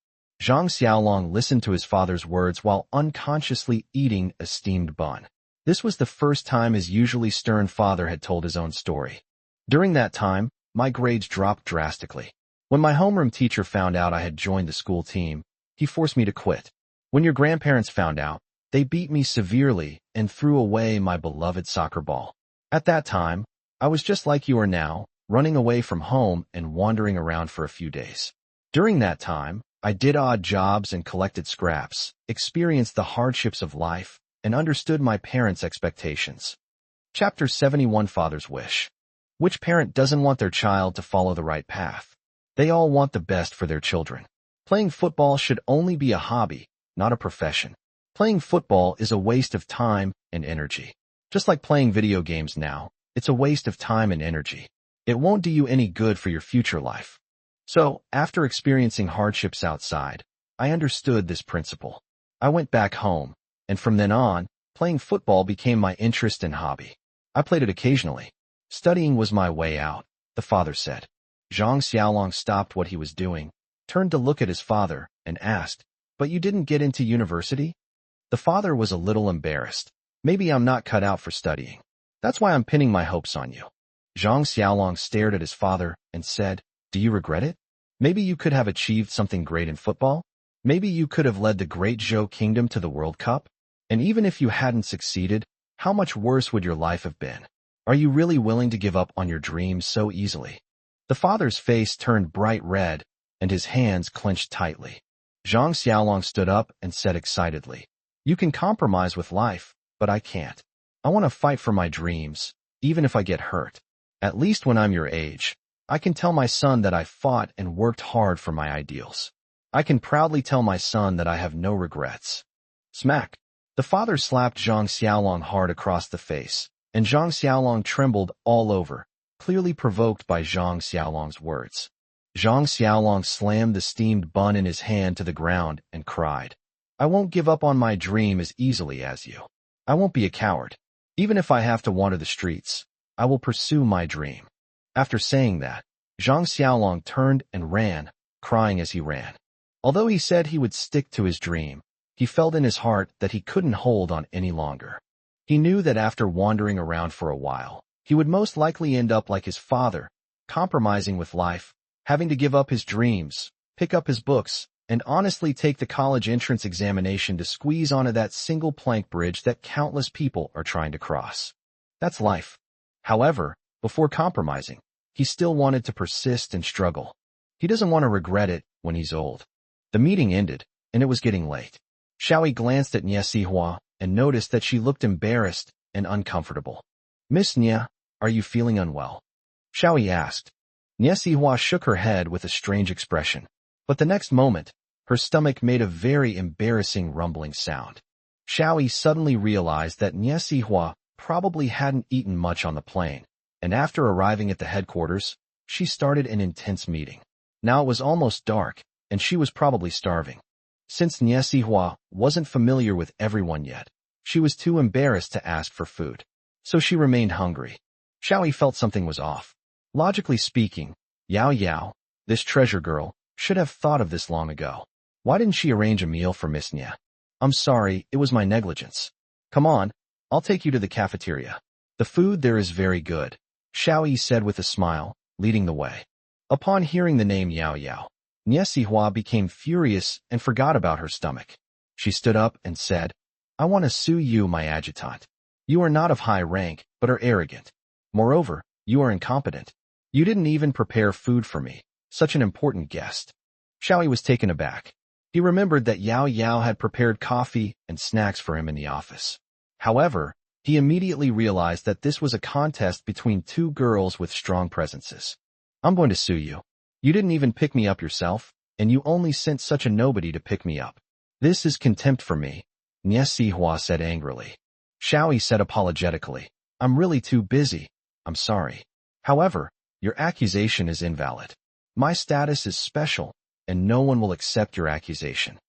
Zhang Xiaolong listened to his father's words while unconsciously eating a steamed bun. This was the first time his usually stern father had told his own story. During that time, my grades dropped drastically. When my homeroom teacher found out I had joined the school team, he forced me to quit. When your grandparents found out, they beat me severely and threw away my beloved soccer ball. At that time, I was just like you are now, running away from home and wandering around for a few days. During that time, I did odd jobs and collected scraps, experienced the hardships of life, and understood my parents' expectations. Chapter 71 Father's Wish. Which parent doesn't want their child to follow the right path? They all want the best for their children. Playing football should only be a hobby, not a profession. Playing football is a waste of time and energy. Just like playing video games now, it's a waste of time and energy. It won't do you any good for your future life. So, after experiencing hardships outside, I understood this principle. I went back home, and from then on, playing football became my interest and hobby. I played it occasionally. Studying was my way out, the father said. Zhang Xiaolong stopped what he was doing, turned to look at his father, and asked, "But you didn't get into university?" The father was a little embarrassed. "Maybe I'm not cut out for studying. That's why I'm pinning my hopes on you." Zhang Xiaolong stared at his father and said, "Do you regret it? Maybe you could have achieved something great in football? Maybe you could have led the Great Zhou Kingdom to the World Cup? And even if you hadn't succeeded, how much worse would your life have been? Are you really willing to give up on your dreams so easily?" The father's face turned bright red, and his hands clenched tightly. Zhang Xiaolong stood up and said excitedly, "You can compromise with life, but I can't. I want to fight for my dreams, even if I get hurt. At least when I'm your age, I can tell my son that I fought and worked hard for my ideals. I can proudly tell my son that I have no regrets." Smack! The father slapped Zhang Xiaolong hard across the face, and Zhang Xiaolong trembled all over, clearly provoked by Zhang Xiaolong's words. Zhang Xiaolong slammed the steamed bun in his hand to the ground and cried, "I won't give up on my dream as easily as you. I won't be a coward. Even if I have to wander the streets, I will pursue my dream." After saying that, Zhang Xiaolong turned and ran, crying as he ran. Although he said he would stick to his dream, he felt in his heart that he couldn't hold on any longer. He knew that after wandering around for a while, he would most likely end up like his father, compromising with life, having to give up his dreams, pick up his books, and honestly take the college entrance examination to squeeze onto that single plank bridge that countless people are trying to cross. That's life. However, before compromising, he still wanted to persist and struggle. He doesn't want to regret it when he's old. The meeting ended, and it was getting late. Xiao Yi glanced at Nie Sihua and noticed that she looked embarrassed and uncomfortable. "Miss Nie, are you feeling unwell?" Xiao Yi asked. Nie Sihua shook her head with a strange expression, but the next moment, her stomach made a very embarrassing rumbling sound. Xiao Yi suddenly realized that Nie Sihua probably hadn't eaten much on the plane, and after arriving at the headquarters, she started an intense meeting. Now it was almost dark, and she was probably starving. Since Niesihua wasn't familiar with everyone yet, she was too embarrassed to ask for food. So she remained hungry. Xiao Yi felt something was off. Logically speaking, Yao, this treasure girl, should have thought of this long ago. Why didn't she arrange a meal for Miss Nia? I'm sorry, it was my negligence. Come on, I'll take you to the cafeteria. The food there is very good, Xiao Yi said with a smile, leading the way. Upon hearing the name Yao, Niesihua became furious and forgot about her stomach. She stood up and said, I want to sue you, my adjutant. You are not of high rank, but are arrogant. Moreover, you are incompetent. You didn't even prepare food for me, such an important guest. Xiao Yi was taken aback. He remembered that Yao had prepared coffee and snacks for him in the office. However, he immediately realized that this was a contest between two girls with strong presences. I'm going to sue you. You didn't even pick me up yourself, and you only sent such a nobody to pick me up. This is contempt for me, Niesihua said angrily. Xiao Yi said apologetically, I'm really too busy. I'm sorry. However, your accusation is invalid. My status is special, and no one will accept your accusation.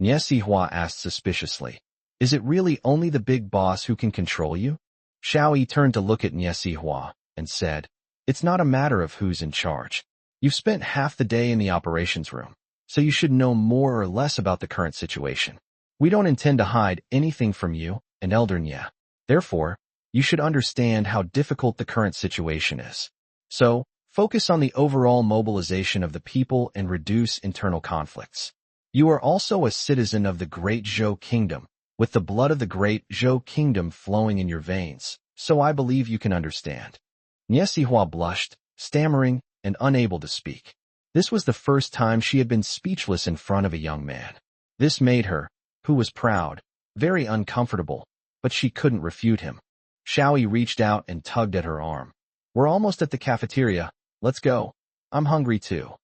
Niesihua asked suspiciously, is it really only the big boss who can control you? Xiao Yi turned to look at Niesihua and said, it's not a matter of who's in charge. You've spent half the day in the operations room, so you should know more or less about the current situation. We don't intend to hide anything from you and Elder Nia. Therefore, you should understand how difficult the current situation is. So, focus on the overall mobilization of the people and reduce internal conflicts. You are also a citizen of the Great Zhou Kingdom, with the blood of the Great Zhou Kingdom flowing in your veins, so I believe you can understand. Niesihua blushed, stammering, and unable to speak. This was the first time she had been speechless in front of a young man. This made her, who was proud, very uncomfortable, but she couldn't refute him. Xiao Yi reached out and tugged at her arm. We're almost at the cafeteria. Let's go. I'm hungry too.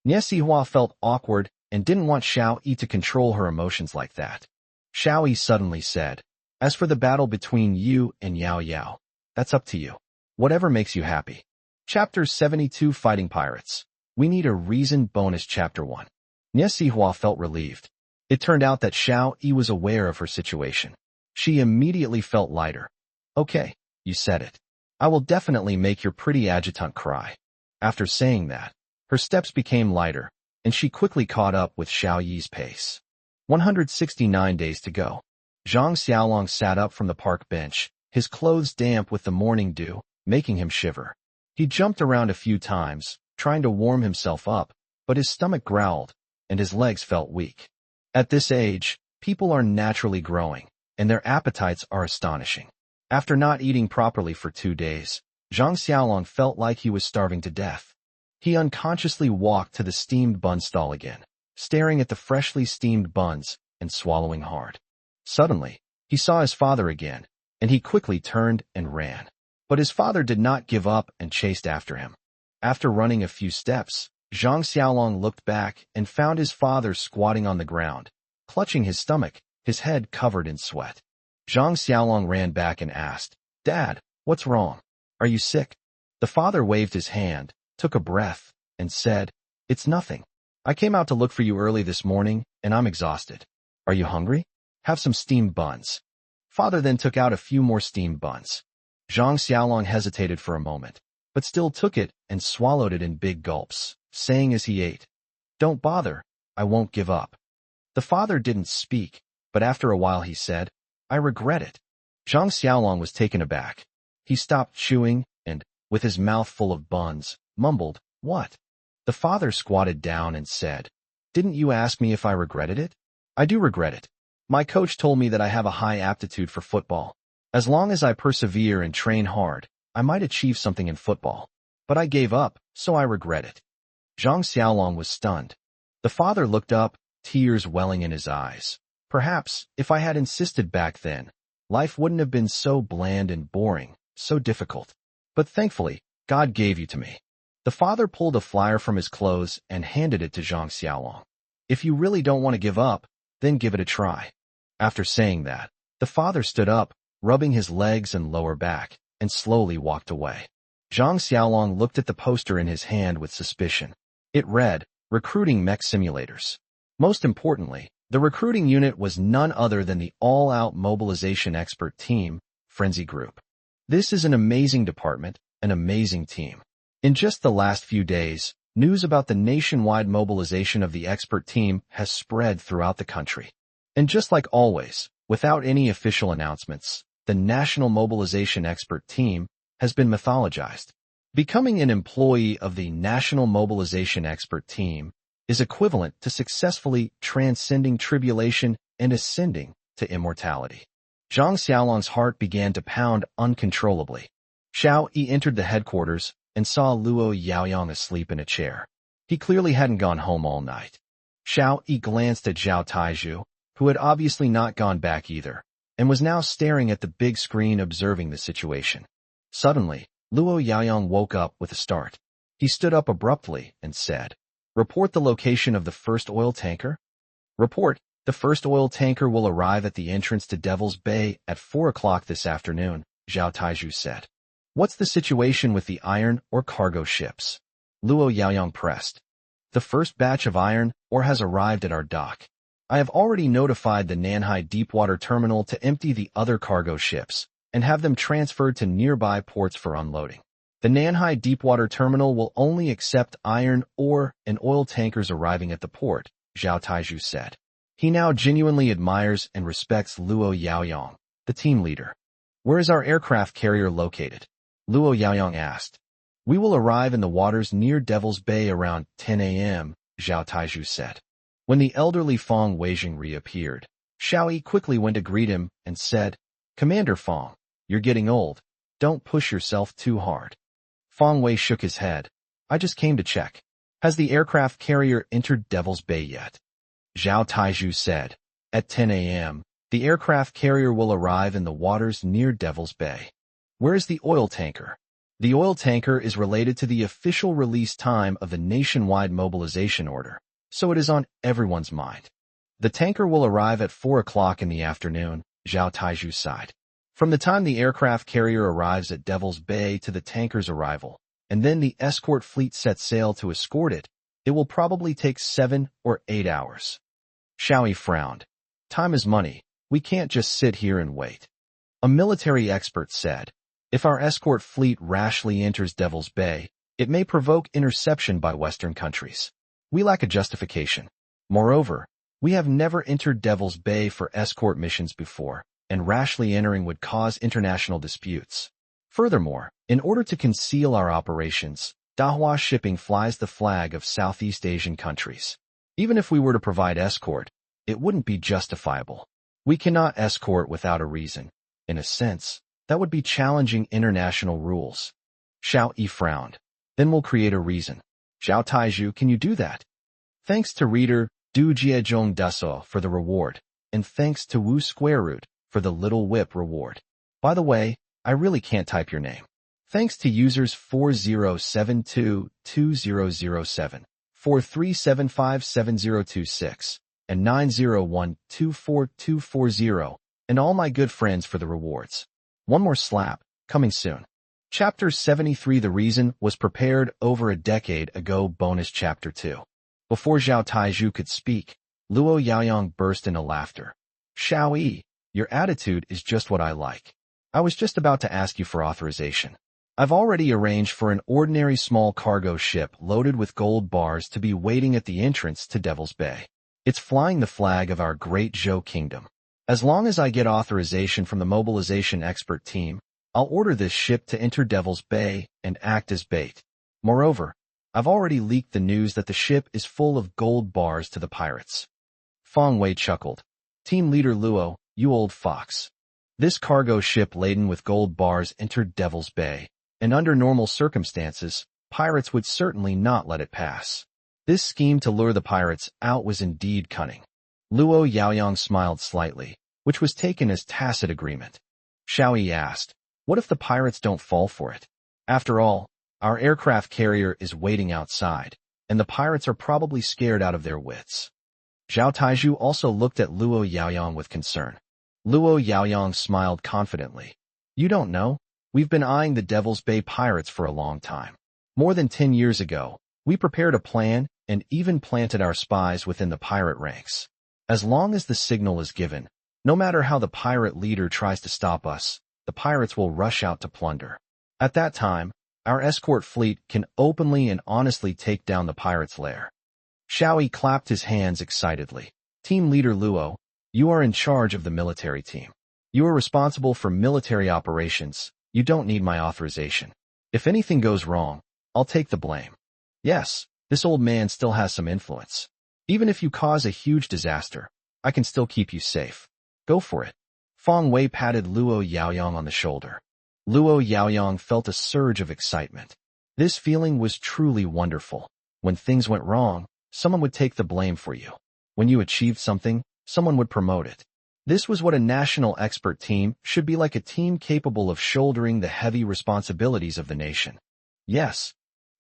Niesihua felt awkward and didn't want Xiao Yi to control her emotions like that. Xiao Yi suddenly said, as for the battle between you and Yao, that's up to you. Whatever makes you happy. Chapter 72 Fighting Pirates. We need a reason bonus Chapter 1. Niesihua felt relieved. It turned out that Xiao Yi was aware of her situation. She immediately felt lighter. Okay, you said it. I will definitely make your pretty adjutant cry. After saying that, her steps became lighter, and she quickly caught up with Xiao Yi's pace. 169 days to go. Zhang Xiaolong sat up from the park bench, his clothes damp with the morning dew, making him shiver. He jumped around a few times, trying to warm himself up, but his stomach growled, and his legs felt weak. At this age, people are naturally growing, and their appetites are astonishing. After not eating properly for 2 days, Zhang Xiaolong felt like he was starving to death. He unconsciously walked to the steamed bun stall again, staring at the freshly steamed buns and swallowing hard. Suddenly, he saw his father again, and he quickly turned and ran. But his father did not give up and chased after him. After running a few steps, Zhang Xiaolong looked back and found his father squatting on the ground, clutching his stomach, his head covered in sweat. Zhang Xiaolong ran back and asked, Dad, what's wrong? Are you sick? The father waved his hand, took a breath, and said, It's nothing. I came out to look for you early this morning, and I'm exhausted. Are you hungry? Have some steamed buns. Father then took out a few more steamed buns. Zhang Xiaolong hesitated for a moment, but still took it and swallowed it in big gulps, saying as he ate, Don't bother, I won't give up. The father didn't speak, but after a while he said, I regret it. Zhang Xiaolong was taken aback. He stopped chewing and, with his mouth full of buns, mumbled, What? The father squatted down and said, Didn't you ask me if I regretted it? I do regret it. My coach told me that I have a high aptitude for football. As long as I persevere and train hard, I might achieve something in football. But I gave up, so I regret it. Zhang Xiaolong was stunned. The father looked up, tears welling in his eyes. Perhaps, if I had insisted back then, life wouldn't have been so bland and boring, so difficult. But thankfully, God gave you to me. The father pulled a flyer from his clothes and handed it to Zhang Xiaolong. If you really don't want to give up, then give it a try. After saying that, the father stood up, rubbing his legs and lower back, and slowly walked away. Zhang Xiaolong looked at the poster in his hand with suspicion. It read, Recruiting Mech Simulators. Most importantly, the recruiting unit was none other than the all-out mobilization expert team, Frenzy Group. This is an amazing department, an amazing team. In just the last few days, news about the nationwide mobilization of the expert team has spread throughout the country. And just like always, without any official announcements, the National Mobilization Expert Team has been mythologized. Becoming an employee of the National Mobilization Expert Team is equivalent to successfully transcending tribulation and ascending to immortality. Zhang Xiaolong's heart began to pound uncontrollably. Xiao Yi entered the headquarters and saw Luo Yaoyang asleep in a chair. He clearly hadn't gone home all night. Xiao Yi glanced at Zhao Taizhu, who had obviously not gone back either, and was now staring at the big screen observing the situation. Suddenly, Luo Yaoyang woke up with a start. He stood up abruptly and said, Report the location of the first oil tanker. Report, the first oil tanker will arrive at the entrance to Devil's Bay at 4 o'clock this afternoon, Zhao Taizhu said. What's the situation with the iron or cargo ships? Luo Yaoyang pressed. The first batch of iron ore has arrived at our dock. I have already notified the Nanhai Deepwater Terminal to empty the other cargo ships and have them transferred to nearby ports for unloading. The Nanhai Deepwater Terminal will only accept iron ore and oil tankers arriving at the port, Zhao Taizhu said. He now genuinely admires and respects Luo Yaoyang, the team leader. Where is our aircraft carrier located? Luo Yaoyang asked. We will arrive in the waters near Devil's Bay around 10 a.m., Zhao Taizhu said. When the elderly Fong Weijing reappeared, Xiao Yi quickly went to greet him and said, Commander Fong, you're getting old. Don't push yourself too hard. Fong Wei shook his head. I just came to check. Has the aircraft carrier entered Devil's Bay yet? Zhao Taizhu said, At 10 a.m., the aircraft carrier will arrive in the waters near Devil's Bay. Where is the oil tanker? The oil tanker is related to the official release time of the nationwide mobilization order, so it is on everyone's mind. The tanker will arrive at 4 o'clock in the afternoon, Zhao Taizhu sighed. From the time the aircraft carrier arrives at Devil's Bay to the tanker's arrival, and then the escort fleet sets sail to escort it, it will probably take 7 or 8 hours. Xiao Yi frowned. Time is money. We can't just sit here and wait. A military expert said, if our escort fleet rashly enters Devil's Bay, it may provoke interception by Western countries. We lack a justification. Moreover, we have never entered Devil's Bay for escort missions before, and rashly entering would cause international disputes. Furthermore, in order to conceal our operations, Dahua Shipping flies the flag of Southeast Asian countries. Even if we were to provide escort, it wouldn't be justifiable. We cannot escort without a reason. In a sense, that would be challenging international rules. Xiao Yi frowned. Then we'll create a reason. Zhao Taizhu, can you do that? Thanks to reader Du Jiezhong Dusso for the reward, and thanks to Wu Square Root for the Little Whip reward. By the way, I really can't type your name. Thanks to users 40722007, 43757026, and 901242440, and all my good friends for the rewards. One more slap, coming soon. Chapter 73 The Reason was prepared over a decade ago. Bonus Chapter 2. Before Zhao Taizhu could speak, Luo Yaoyang burst into laughter. Xiao Yi, your attitude is just what I like. I was just about to ask you for authorization. I've already arranged for an ordinary small cargo ship loaded with gold bars to be waiting at the entrance to Devil's Bay. It's flying the flag of our great Zhou Kingdom. As long as I get authorization from the mobilization expert team, I'll order this ship to enter Devil's Bay and act as bait. Moreover, I've already leaked the news that the ship is full of gold bars to the pirates. Fong Wei chuckled. Team leader Luo, you old fox. This cargo ship laden with gold bars entered Devil's Bay, and under normal circumstances, pirates would certainly not let it pass. This scheme to lure the pirates out was indeed cunning. Luo Yaoyang smiled slightly, which was taken as tacit agreement. Xiao Yi asked, what if the pirates don't fall for it? After all, our aircraft carrier is waiting outside, and the pirates are probably scared out of their wits. Zhao Taizhu also looked at Luo Yaoyang with concern. Luo Yaoyang smiled confidently. You don't know? We've been eyeing the Devil's Bay pirates for a long time. More than 10 years ago, we prepared a plan and even planted our spies within the pirate ranks. As long as the signal is given, no matter how the pirate leader tries to stop us, the pirates will rush out to plunder. At that time, our escort fleet can openly and honestly take down the pirates' lair. Xiao Yi clapped his hands excitedly. Team leader Luo, you are in charge of the military team. You are responsible for military operations. You don't need my authorization. If anything goes wrong, I'll take the blame. Yes, this old man still has some influence. Even if you cause a huge disaster, I can still keep you safe. Go for it. Feng Wei patted Luo Yaoyang on the shoulder. Luo Yaoyang felt a surge of excitement. This feeling was truly wonderful. When things went wrong, someone would take the blame for you. When you achieved something, someone would promote it. This was what a national expert team should be, like, a team capable of shouldering the heavy responsibilities of the nation. Yes.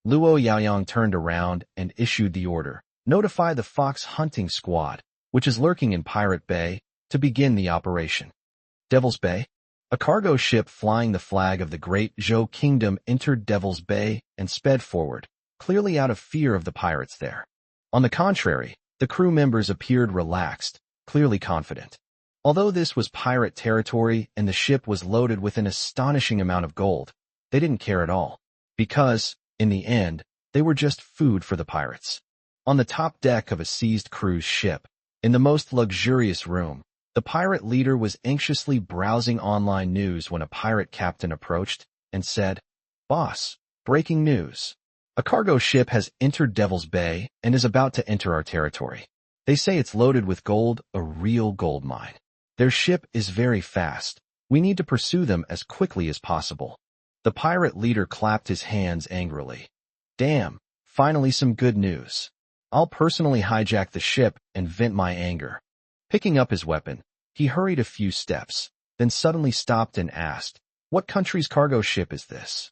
Luo Yaoyang turned around and issued the order. Notify the fox hunting squad, which is lurking in Pirate Bay, to begin the operation. Devil's Bay? A cargo ship flying the flag of the Great Zhou Kingdom entered Devil's Bay and sped forward, clearly out of fear of the pirates there. On the contrary, the crew members appeared relaxed, clearly confident. Although this was pirate territory and the ship was loaded with an astonishing amount of gold, they didn't care at all, because, in the end, they were just food for the pirates. On the top deck of a seized cruise ship, in the most luxurious room, the pirate leader was anxiously browsing online news when a pirate captain approached and said, "Boss, breaking news. A cargo ship has entered Devil's Bay and is about to enter our territory. They say it's loaded with gold, a real gold mine. Their ship is very fast. We need to pursue them as quickly as possible." The pirate leader clapped his hands angrily. Damn, finally some good news. I'll personally hijack the ship and vent my anger. Picking up his weapon, he hurried a few steps, then suddenly stopped and asked, "What country's cargo ship is this?"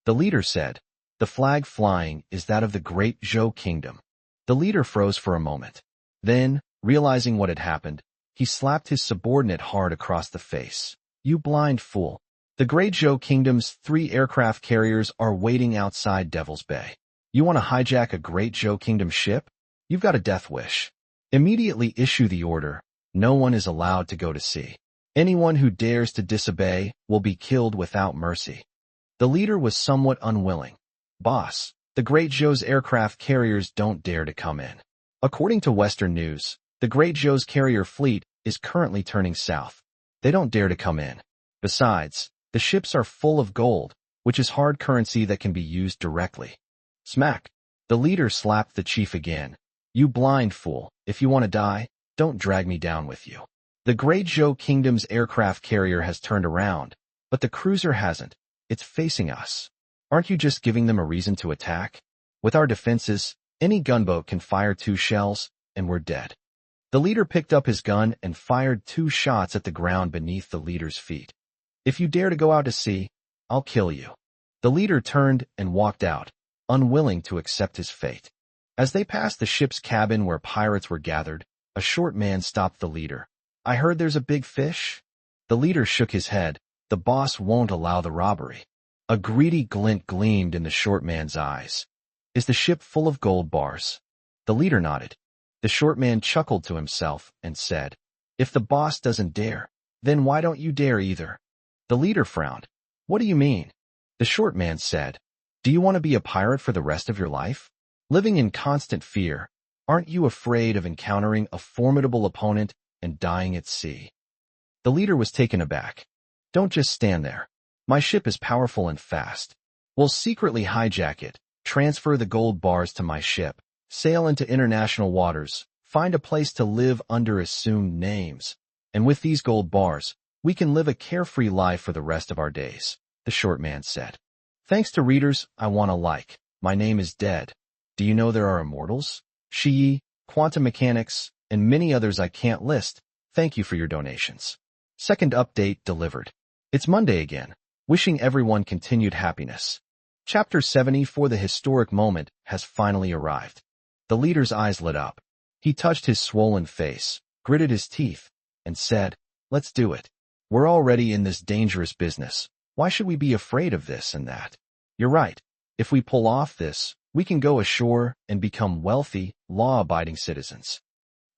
The leader said, "The flag flying is that of the Great Zhou Kingdom." The leader froze for a moment. Then, realizing what had happened, he slapped his subordinate hard across the face. "You blind fool. The Great Zhou Kingdom's 3 aircraft carriers are waiting outside Devil's Bay. You want to hijack a Great Zhou Kingdom ship? You've got a death wish. Immediately issue the order. No one is allowed to go to sea. Anyone who dares to disobey will be killed without mercy." The leader was somewhat unwilling. "Boss, the Great Zhou's aircraft carriers don't dare to come in. According to Western news, the Great Zhou's carrier fleet is currently turning south. They don't dare to come in. Besides, the ships are full of gold, which is hard currency that can be used directly." Smack! The leader slapped the chief again. "You blind fool, if you want to die, don't drag me down with you. The Great Zhou Kingdom's aircraft carrier has turned around, but the cruiser hasn't. It's facing us. Aren't you just giving them a reason to attack? With our defenses, any gunboat can fire 2 shells, and we're dead." The leader picked up his gun and fired 2 shots at the ground beneath the leader's feet. "If you dare to go out to sea, I'll kill you." The leader turned and walked out, unwilling to accept his fate. As they passed the ship's cabin where pirates were gathered, a short man stopped the leader. "I heard there's a big fish?" The leader shook his head. "The boss won't allow the robbery." A greedy glint gleamed in the short man's eyes. "Is the ship full of gold bars?" The leader nodded. The short man chuckled to himself and said, "If the boss doesn't dare, then why don't you dare either?" The leader frowned. "What do you mean?" The short man said, "Do you want to be a pirate for the rest of your life? Living in constant fear, aren't you afraid of encountering a formidable opponent and dying at sea?" The leader was taken aback. "Don't just stand there. My ship is powerful and fast. We'll secretly hijack it, transfer the gold bars to my ship, sail into international waters, find a place to live under assumed names, and with these gold bars, we can live a carefree life for the rest of our days," the short man said. "Thanks to readers I want to like. My name is Dead. Do you know there are immortals? Xiao Yi, quantum mechanics, and many others I can't list. Thank you for your donations." Second update delivered. It's Monday again. Wishing everyone continued happiness. Chapter 74. The historic moment has finally arrived. The leader's eyes lit up. He touched his swollen face, gritted his teeth, and said, "Let's do it. We're already in this dangerous business. Why should we be afraid of this and that? You're right. If we pull off this, we can go ashore and become wealthy, law-abiding citizens.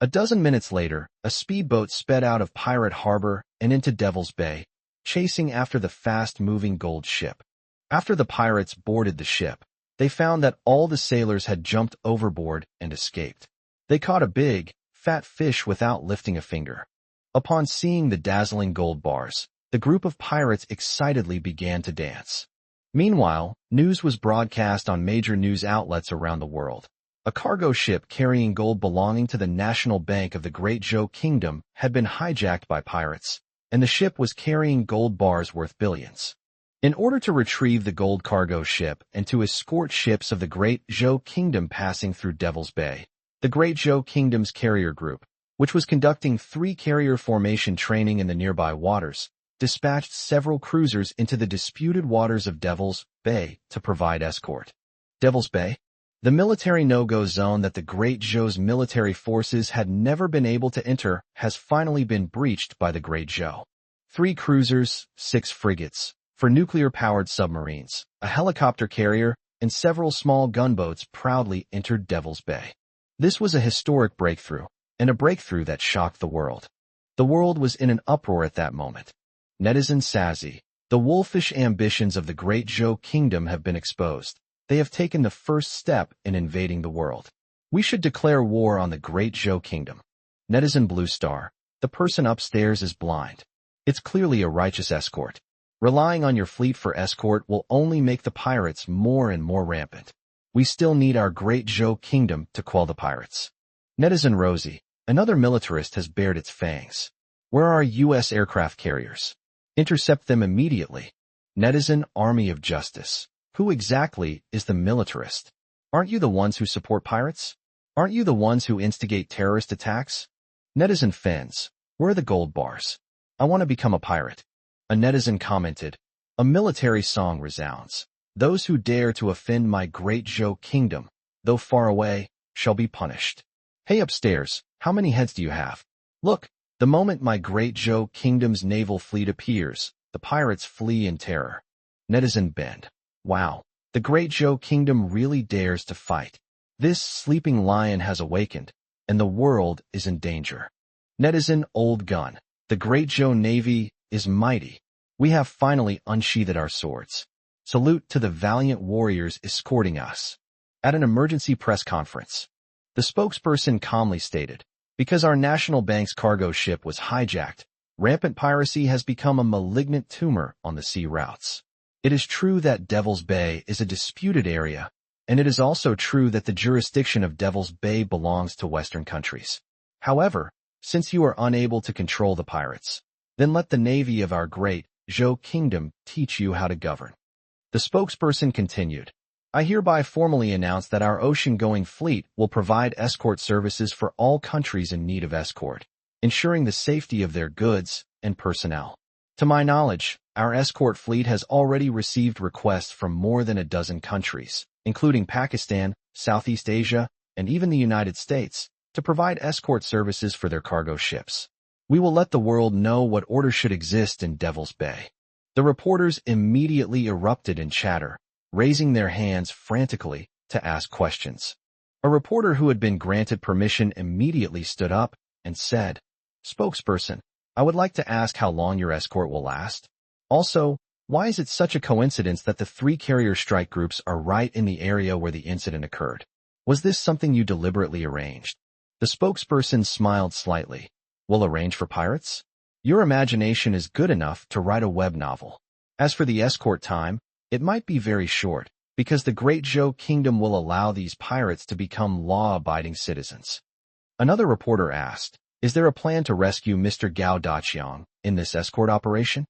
A dozen minutes later, a speedboat sped out of Pirate Harbor and into Devil's Bay, chasing after the fast-moving gold ship. After the pirates boarded the ship, they found that all the sailors had jumped overboard and escaped. They caught a big, fat fish without lifting a finger. Upon seeing the dazzling gold bars, the group of pirates excitedly began to dance. Meanwhile, news was broadcast on major news outlets around the world. A cargo ship carrying gold belonging to the National Bank of the Great Zhou Kingdom had been hijacked by pirates, and the ship was carrying gold bars worth billions. In order to retrieve the gold cargo ship and to escort ships of the Great Zhou Kingdom passing through Devil's Bay, the Great Zhou Kingdom's carrier group, which was conducting 3 carrier formation training in the nearby waters, dispatched several cruisers into the disputed waters of Devil's Bay to provide escort. Devil's Bay? The military no-go zone that the Great Zhou's military forces had never been able to enter has finally been breached by the Great Zhou. 3 cruisers, 6 frigates, 4 nuclear-powered submarines, a helicopter carrier, and several small gunboats proudly entered Devil's Bay. This was a historic breakthrough, and a breakthrough that shocked the world. The world was in an uproar at that moment. Netizen Sazi, the wolfish ambitions of the Great Zhou Kingdom have been exposed. They have taken the first step in invading the world. We should declare war on the Great Zhou Kingdom. Netizen Blue Star, the person upstairs is blind. It's clearly a righteous escort. Relying on your fleet for escort will only make the pirates more and more rampant. We still need our Great Zhou Kingdom to quell the pirates. Netizen Rosie, another militarist has bared its fangs. Where are U.S. aircraft carriers? Intercept them immediately. Netizen Army of Justice. Who exactly is the militarist? Aren't you the ones who support pirates? Aren't you the ones who instigate terrorist attacks? Netizen Fens. Where are the gold bars? I want to become a pirate. A netizen commented, a military song resounds. Those who dare to offend my Great Zhou Kingdom, though far away, shall be punished. Hey upstairs, how many heads do you have? Look, the moment my Great Zhou Kingdom's naval fleet appears, the pirates flee in terror. Netizen Bend. Wow, the Great Zhou Kingdom really dares to fight. This sleeping lion has awakened, and the world is in danger. Netizen Old Gun. The Great Zhou Navy is mighty. We have finally unsheathed our swords. Salute to the valiant warriors escorting us. At an emergency press conference, the spokesperson calmly stated, because our national bank's cargo ship was hijacked, rampant piracy has become a malignant tumor on the sea routes. It is true that Devil's Bay is a disputed area, and it is also true that the jurisdiction of Devil's Bay belongs to Western countries. However, since you are unable to control the pirates, then let the navy of our Great Zhou Kingdom teach you how to govern. The spokesperson continued, I hereby formally announce that our ocean-going fleet will provide escort services for all countries in need of escort, ensuring the safety of their goods and personnel. To my knowledge, our escort fleet has already received requests from more than a dozen countries, including Pakistan, Southeast Asia, and even the United States, to provide escort services for their cargo ships. We will let the world know what order should exist in Devil's Bay. The reporters immediately erupted in chatter, raising their hands frantically to ask questions. A reporter who had been granted permission immediately stood up and said, Spokesperson, I would like to ask how long your escort will last. Also, why is it such a coincidence that the 3 carrier strike groups are right in the area where the incident occurred? Was this something you deliberately arranged? The spokesperson smiled slightly. We'll arrange for pirates? Your imagination is good enough to write a web novel. As for the escort time, it might be very short, because the Great Zhou Kingdom will allow these pirates to become law-abiding citizens. Another reporter asked, is there a plan to rescue Mr. Gao Daqiang in this escort operation?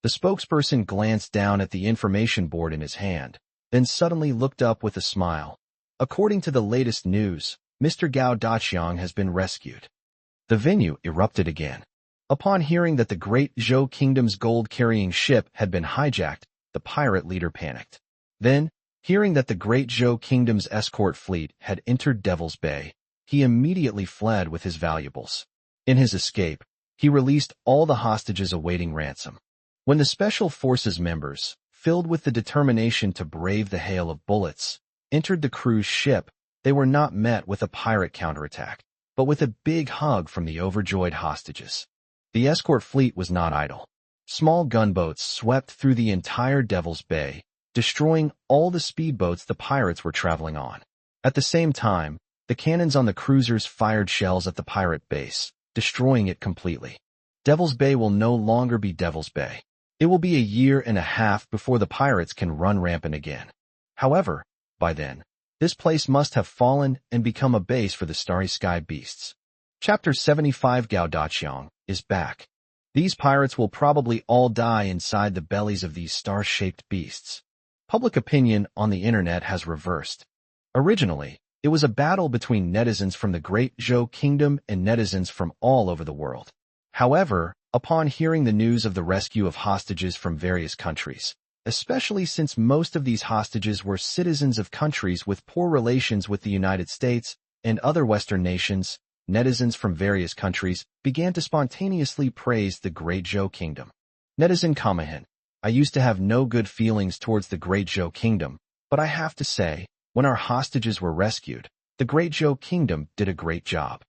The spokesperson glanced down at the information board in his hand, then suddenly looked up with a smile. According to the latest news, Mr. Gao Daqiang has been rescued. The venue erupted again. Upon hearing that the Great Zhou Kingdom's gold-carrying ship had been hijacked, the pirate leader panicked. Then, hearing that the Great Zhou Kingdom's escort fleet had entered Devil's Bay, he immediately fled with his valuables. In his escape, he released all the hostages awaiting ransom. When the Special Forces members, filled with the determination to brave the hail of bullets, entered the cruise ship, they were not met with a pirate counterattack, but with a big hug from the overjoyed hostages. The escort fleet was not idle. Small gunboats swept through the entire Devil's Bay, destroying all the speedboats the pirates were traveling on. At the same time, the cannons on the cruisers fired shells at the pirate base, destroying it completely. Devil's Bay will no longer be Devil's Bay. It will be a year and a half before the pirates can run rampant again. However, by then, this place must have fallen and become a base for the Starry Sky beasts. Chapter 75 Gao Daqiang is back. These pirates will probably all die inside the bellies of these star-shaped beasts. Public opinion on the internet has reversed. Originally, it was a battle between netizens from the Great Zhou Kingdom and netizens from all over the world. However, upon hearing the news of the rescue of hostages from various countries, especially since most of these hostages were citizens of countries with poor relations with the United States and other Western nations, netizens from various countries began to spontaneously praise the Great Zhou Kingdom. Netizen Kamahin: I used to have no good feelings towards the Great Zhou Kingdom, but I have to say, when our hostages were rescued, the Great Zhou Kingdom did a great job.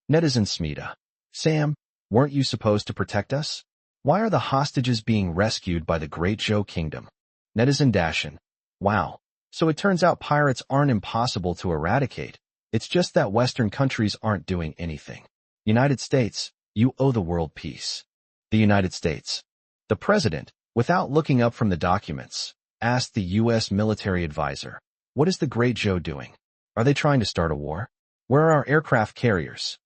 Netizen Smita: Sam, weren't you supposed to protect us? Why are the hostages being rescued by the Great Zhou Kingdom? Netizen Dashin: Wow, so it turns out pirates aren't impossible to eradicate. It's just that Western countries aren't doing anything. United States, you owe the world peace. The United States. The president, without looking up from the documents, asked the U.S. military advisor, what is the Great Zhou doing? Are they trying to start a war? Where are our aircraft carriers?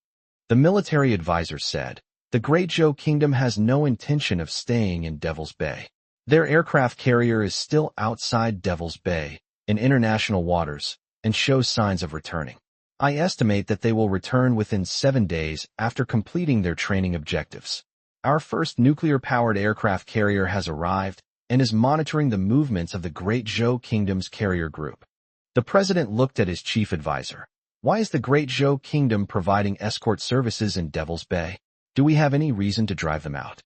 The military advisor said, the Great Zhou Kingdom has no intention of staying in Devil's Bay. Their aircraft carrier is still outside Devil's Bay, in international waters, and shows signs of returning. I estimate that they will return within 7 days after completing their training objectives. Our first nuclear-powered aircraft carrier has arrived and is monitoring the movements of the Great Zhou Kingdom's carrier group. The president looked at his chief advisor. Why is the Great Zhou Kingdom providing escort services in Devil's Bay? Do we have any reason to drive them out?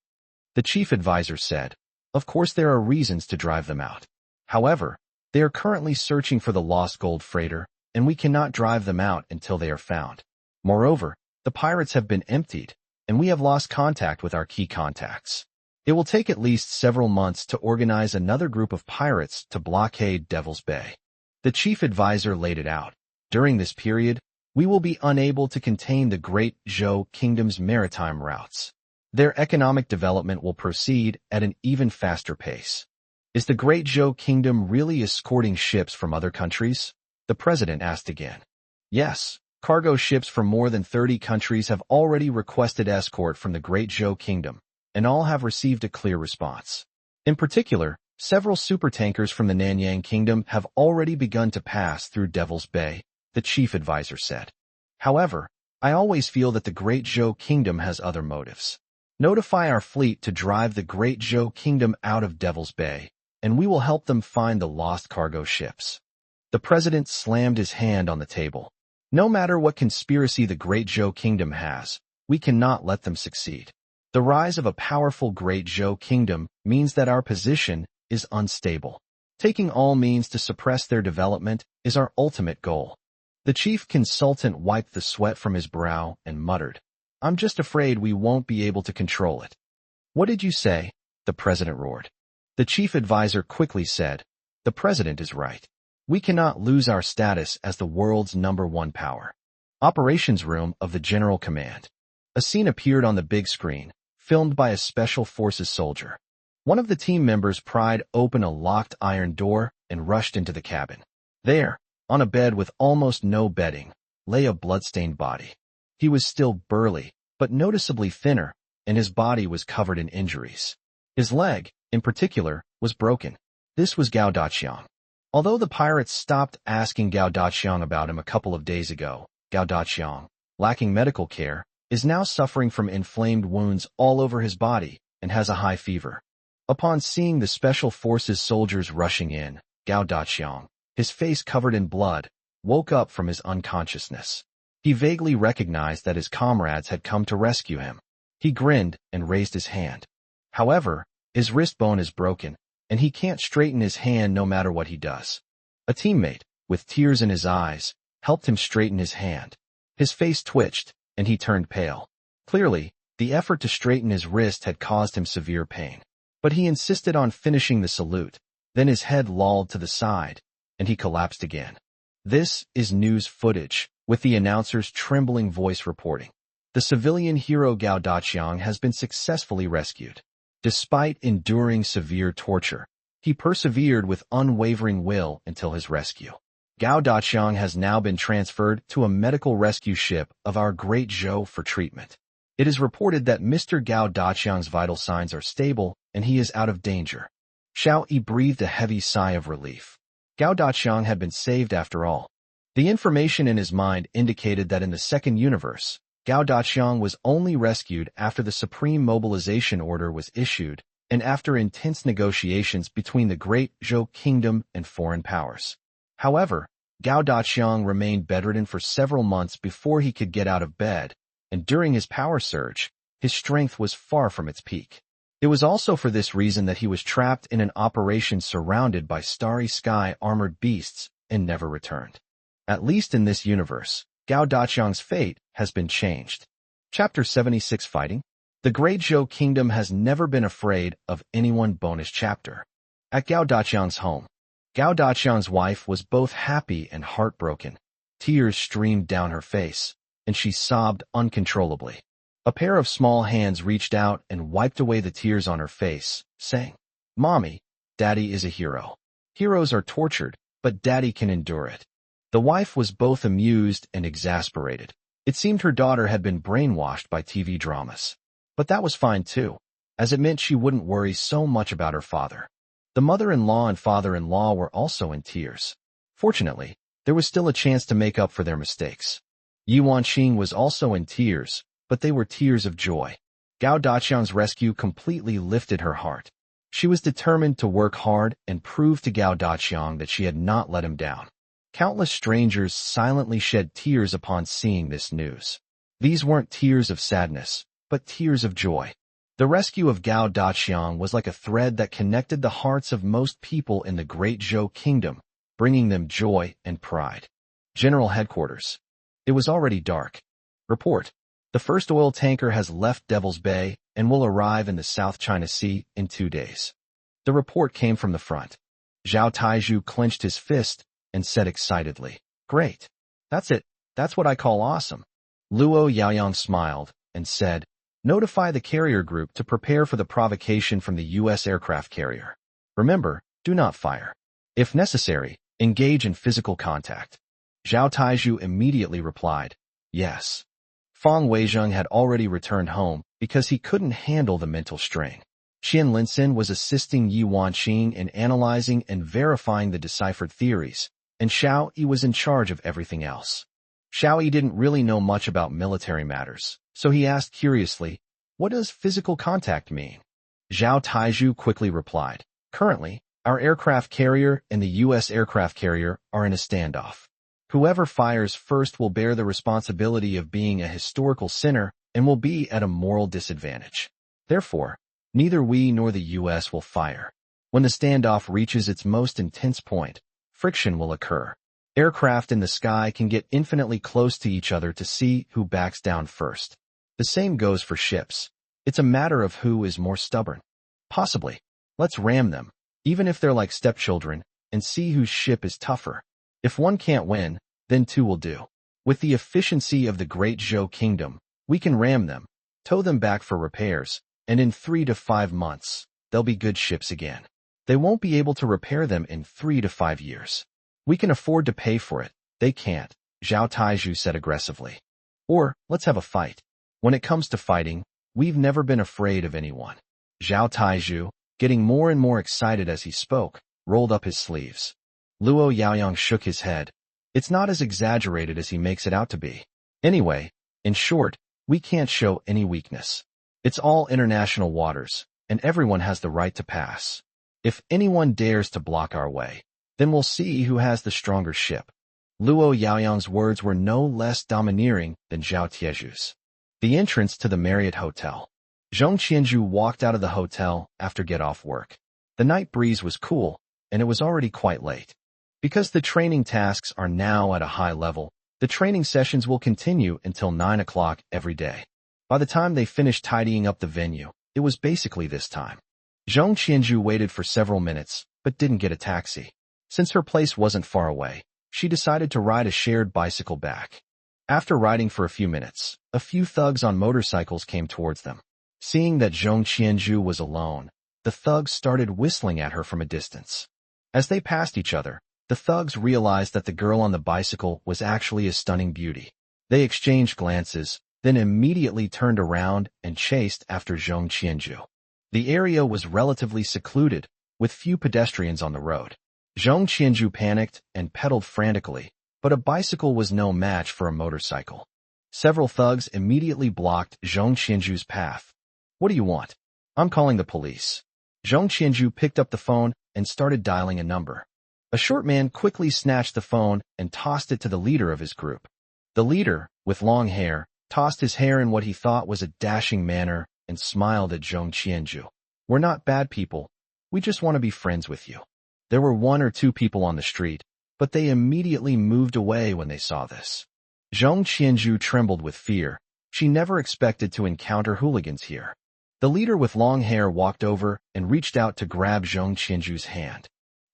The chief advisor said, of course there are reasons to drive them out. However, they are currently searching for the lost gold freighter, and we cannot drive them out until they are found. Moreover, the pirates have been emptied, and we have lost contact with our key contacts. It will take at least several months to organize another group of pirates to blockade Devil's Bay. The chief advisor laid it out. During this period, we will be unable to contain the Great Zhou Kingdom's maritime routes. Their economic development will proceed at an even faster pace. Is the Great Zhou Kingdom really escorting ships from other countries? The president asked again. Yes, cargo ships from more than 30 countries have already requested escort from the Great Zhou Kingdom, and all have received a clear response. In particular, several supertankers from the Nanyang Kingdom have already begun to pass through Devil's Bay, the chief advisor said. However, I always feel that the Great Zhou Kingdom has other motives. Notify our fleet to drive the Great Zhou Kingdom out of Devil's Bay, and we will help them find the lost cargo ships. The president slammed his hand on the table. No matter what conspiracy the Great Zhou Kingdom has, we cannot let them succeed. The rise of a powerful Great Zhou Kingdom means that our position is unstable. Taking all means to suppress their development is our ultimate goal. The chief consultant wiped the sweat from his brow and muttered, I'm just afraid we won't be able to control it. What did you say? The president roared. The chief advisor quickly said, the president is right. We cannot lose our status as the world's #1 power. Operations room of the General Command. A scene appeared on the big screen, filmed by a Special Forces soldier. One of the team members pried open a locked iron door and rushed into the cabin. There, on a bed with almost no bedding, lay a bloodstained body. He was still burly, but noticeably thinner, and his body was covered in injuries. His leg, in particular, was broken. This was Gao Daqiang. Although the pirates stopped asking Gao Daqiang about him a couple of days ago, Gao Daqiang, lacking medical care, is now suffering from inflamed wounds all over his body and has a high fever. Upon seeing the Special Forces soldiers rushing in, Gao Daqiang, his face covered in blood, woke up from his unconsciousness. He vaguely recognized that his comrades had come to rescue him. He grinned and raised his hand. However, His wrist bone is broken, and he can't straighten his hand no matter what he does. A teammate, with tears in his eyes, helped him straighten his hand. His face twitched, and he turned pale. Clearly, the effort to straighten his wrist had caused him severe pain. But he insisted on finishing the salute. Then his head lolled to the side, and he collapsed again. This is news footage, with the announcer's trembling voice reporting. The civilian hero Gao Daqiang has been successfully rescued. Despite enduring severe torture, he persevered with unwavering will until his rescue. Gao Daqiang has now been transferred to a medical rescue ship of our Great Zhou for treatment. It is reported that Mr. Gao Daqiang's vital signs are stable and he is out of danger. Xiao Yi breathed a heavy sigh of relief. Gao Daqiang had been saved after all. The information in his mind indicated that in the second universe, Gao Daqiang was only rescued after the Supreme Mobilization Order was issued and after intense negotiations between the Great Zhou Kingdom and foreign powers. However, Gao Daqiang remained bedridden for several months before he could get out of bed, and during his power surge, his strength was far from its peak. It was also for this reason that he was trapped in an operation surrounded by starry sky armored beasts and never returned. At least in this universe, Gao Daqiang's fate has been changed. Chapter 76 Fighting. The Great Zhou Kingdom has never been afraid of anyone. Bonus chapter. At Gao Daqiang's home, Gao Daqiang's wife was both happy and heartbroken. Tears streamed down her face, and she sobbed uncontrollably. A pair of small hands reached out and wiped away the tears on her face, saying, "Mommy, Daddy is a hero. Heroes are tortured, but Daddy can endure it." The wife was both amused and exasperated. It seemed her daughter had been brainwashed by TV dramas. But that was fine too, as it meant she wouldn't worry so much about her father. The mother-in-law and father-in-law were also in tears. Fortunately, there was still a chance to make up for their mistakes. Yi Wanqing was also in tears, but they were tears of joy. Gao Daqiang's rescue completely lifted her heart. She was determined to work hard and prove to Gao Daqiang that she had not let him down. Countless strangers silently shed tears upon seeing this news. These weren't tears of sadness, but tears of joy. The rescue of Gao Daqiang was like a thread that connected the hearts of most people in the Great Zhou Kingdom, bringing them joy and pride. General Headquarters. It was already dark. Report. The first oil tanker has left Devil's Bay and will arrive in the South China Sea in 2 days. The report came from the front. Zhao Taizhu clenched his fist and said excitedly, "Great. That's it. That's what I call awesome." Luo Yaoyang smiled and said, "Notify the carrier group to prepare for the provocation from the U.S. aircraft carrier. Remember, do not fire. If necessary, engage in physical contact." Zhao Taizhu immediately replied, "Yes." Fang Weizheng had already returned home because he couldn't handle the mental strain. Qian Linsen was assisting Yi Wanqing in analyzing and verifying the deciphered theories, and Xiao Yi was in charge of everything else. Xiao Yi didn't really know much about military matters, so he asked curiously, "What does physical contact mean?" Zhao Taizhu quickly replied, "Currently, our aircraft carrier and the U.S. aircraft carrier are in a standoff. Whoever fires first will bear the responsibility of being a historical sinner and will be at a moral disadvantage. Therefore, neither we nor the U.S. will fire. When the standoff reaches its most intense point, friction will occur. Aircraft in the sky can get infinitely close to each other to see who backs down first. The same goes for ships. It's a matter of who is more stubborn. Possibly. Let's ram them, even if they're like stepchildren, and see whose ship is tougher. If one can't win, then two will do. With the efficiency of the Great Zhou Kingdom, we can ram them, tow them back for repairs, and in 3 to 5 months, they'll be good ships again. They won't be able to repair them in 3 to 5 years. We can afford to pay for it. They can't," Zhao Taizhu said aggressively. "Or, let's have a fight. When it comes to fighting, we've never been afraid of anyone." Zhao Taizhu, getting more and more excited as he spoke, rolled up his sleeves. Luo Yaoyang shook his head. "It's not as exaggerated as he makes it out to be. Anyway, in short, we can't show any weakness. It's all international waters, and everyone has the right to pass. If anyone dares to block our way, then we'll see who has the stronger ship." Luo Yaoyang's words were no less domineering than Zhao Tieju's. The entrance to the Marriott Hotel. Zhong Qianzhu walked out of the hotel after get off work. The night breeze was cool, and it was already quite late. Because the training tasks are now at a high level, the training sessions will continue until 9 o'clock every day. By the time they finished tidying up the venue, it was basically this time. Zhong Qianzhu waited for several minutes, but didn't get a taxi. Since her place wasn't far away, she decided to ride a shared bicycle back. After riding for a few minutes, a few thugs on motorcycles came towards them. Seeing that Zhong Qianzhu was alone, the thugs started whistling at her from a distance. As they passed each other, the thugs realized that the girl on the bicycle was actually a stunning beauty. They exchanged glances, then immediately turned around and chased after Zhong Qianzhu. The area was relatively secluded, with few pedestrians on the road. Zhong Qianzhu panicked and pedaled frantically, but a bicycle was no match for a motorcycle. Several thugs immediately blocked Zhong Qianzhu's path. "What do you want?" "I'm calling the police." Zhong Qianzhu picked up the phone and started dialing a number. A short man quickly snatched the phone and tossed it to the leader of his group. The leader, with long hair, tossed his hair in what he thought was a dashing manner and smiled at Zhong Qianzhu. "We're not bad people. We just want to be friends with you." There were 1 or 2 people on the street, but they immediately moved away when they saw this. Zhong Qianzhu trembled with fear. She never expected to encounter hooligans here. The leader with long hair walked over and reached out to grab Zhong Qianzhu's hand.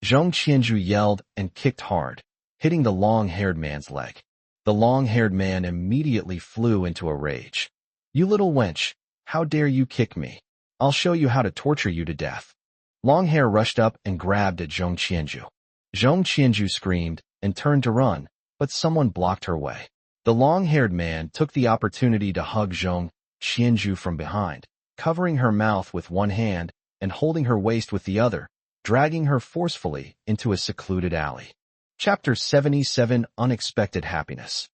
Zhong Qianzhu yelled and kicked hard, hitting the long-haired man's leg. The long-haired man immediately flew into a rage. "You little wench, how dare you kick me? I'll show you how to torture you to death." Longhair rushed up and grabbed at Zhong Qianzhu. Zhong Qianzhu screamed and turned to run, but someone blocked her way. The long-haired man took the opportunity to hug Zhong Qianzhu from behind, covering her mouth with one hand and holding her waist with the other, dragging her forcefully into a secluded alley. Chapter 77: Unexpected Happiness.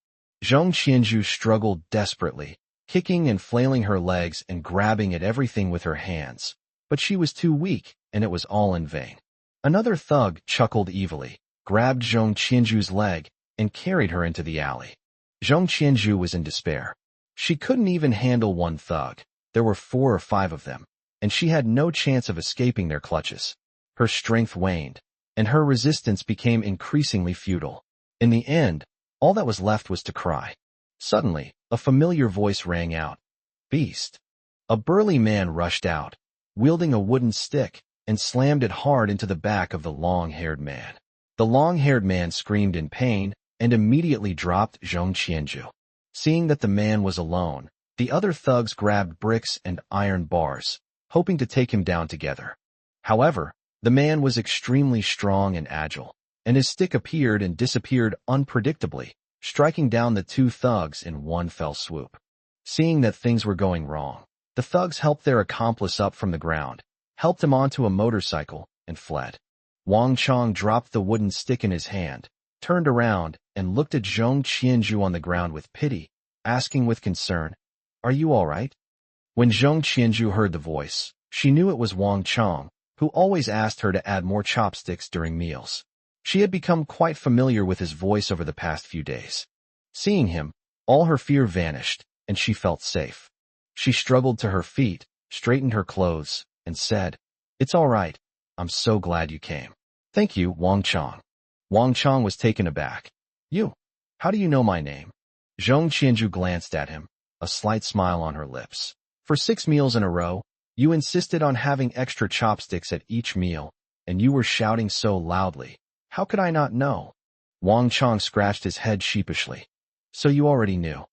Zhong Qianzhu struggled desperately, kicking and flailing her legs and grabbing at everything with her hands. But she was too weak, and it was all in vain. Another thug chuckled evilly, grabbed Zhong Qianzhu's leg, and carried her into the alley. Zhong Qianzhu was in despair. She couldn't even handle one thug. There were 4 or 5 of them, and she had no chance of escaping their clutches. Her strength waned, and her resistance became increasingly futile. In the end, all that was left was to cry. Suddenly, a familiar voice rang out. "Beast!" A burly man rushed out, wielding a wooden stick, and slammed it hard into the back of the long-haired man. The long-haired man screamed in pain and immediately dropped Zhong Qianzhu. Seeing that the man was alone, the other thugs grabbed bricks and iron bars, hoping to take him down together. However, the man was extremely strong and agile, and his stick appeared and disappeared unpredictably, striking down the 2 thugs in one fell swoop. Seeing that things were going wrong, the thugs helped their accomplice up from the ground, helped him onto a motorcycle, and fled. Wang Chong dropped the wooden stick in his hand, turned around, and looked at Zhong Qianzhu on the ground with pity, asking with concern, "Are you all right?" When Zhong Qianzhu heard the voice, she knew it was Wang Chong, who always asked her to add more chopsticks during meals. She had become quite familiar with his voice over the past few days. Seeing him, all her fear vanished, and she felt safe. She struggled to her feet, straightened her clothes, and said, "It's all right. I'm so glad you came." "Thank you, Wang Chong." Wang Chong was taken aback. "You? How do you know my name?" Zhong Qianzhu glanced at him, a slight smile on her lips. "For 6 meals in a row, you insisted on having extra chopsticks at each meal, and you were shouting so loudly. How could I not know?" Wang Chong scratched his head sheepishly. "So you already knew."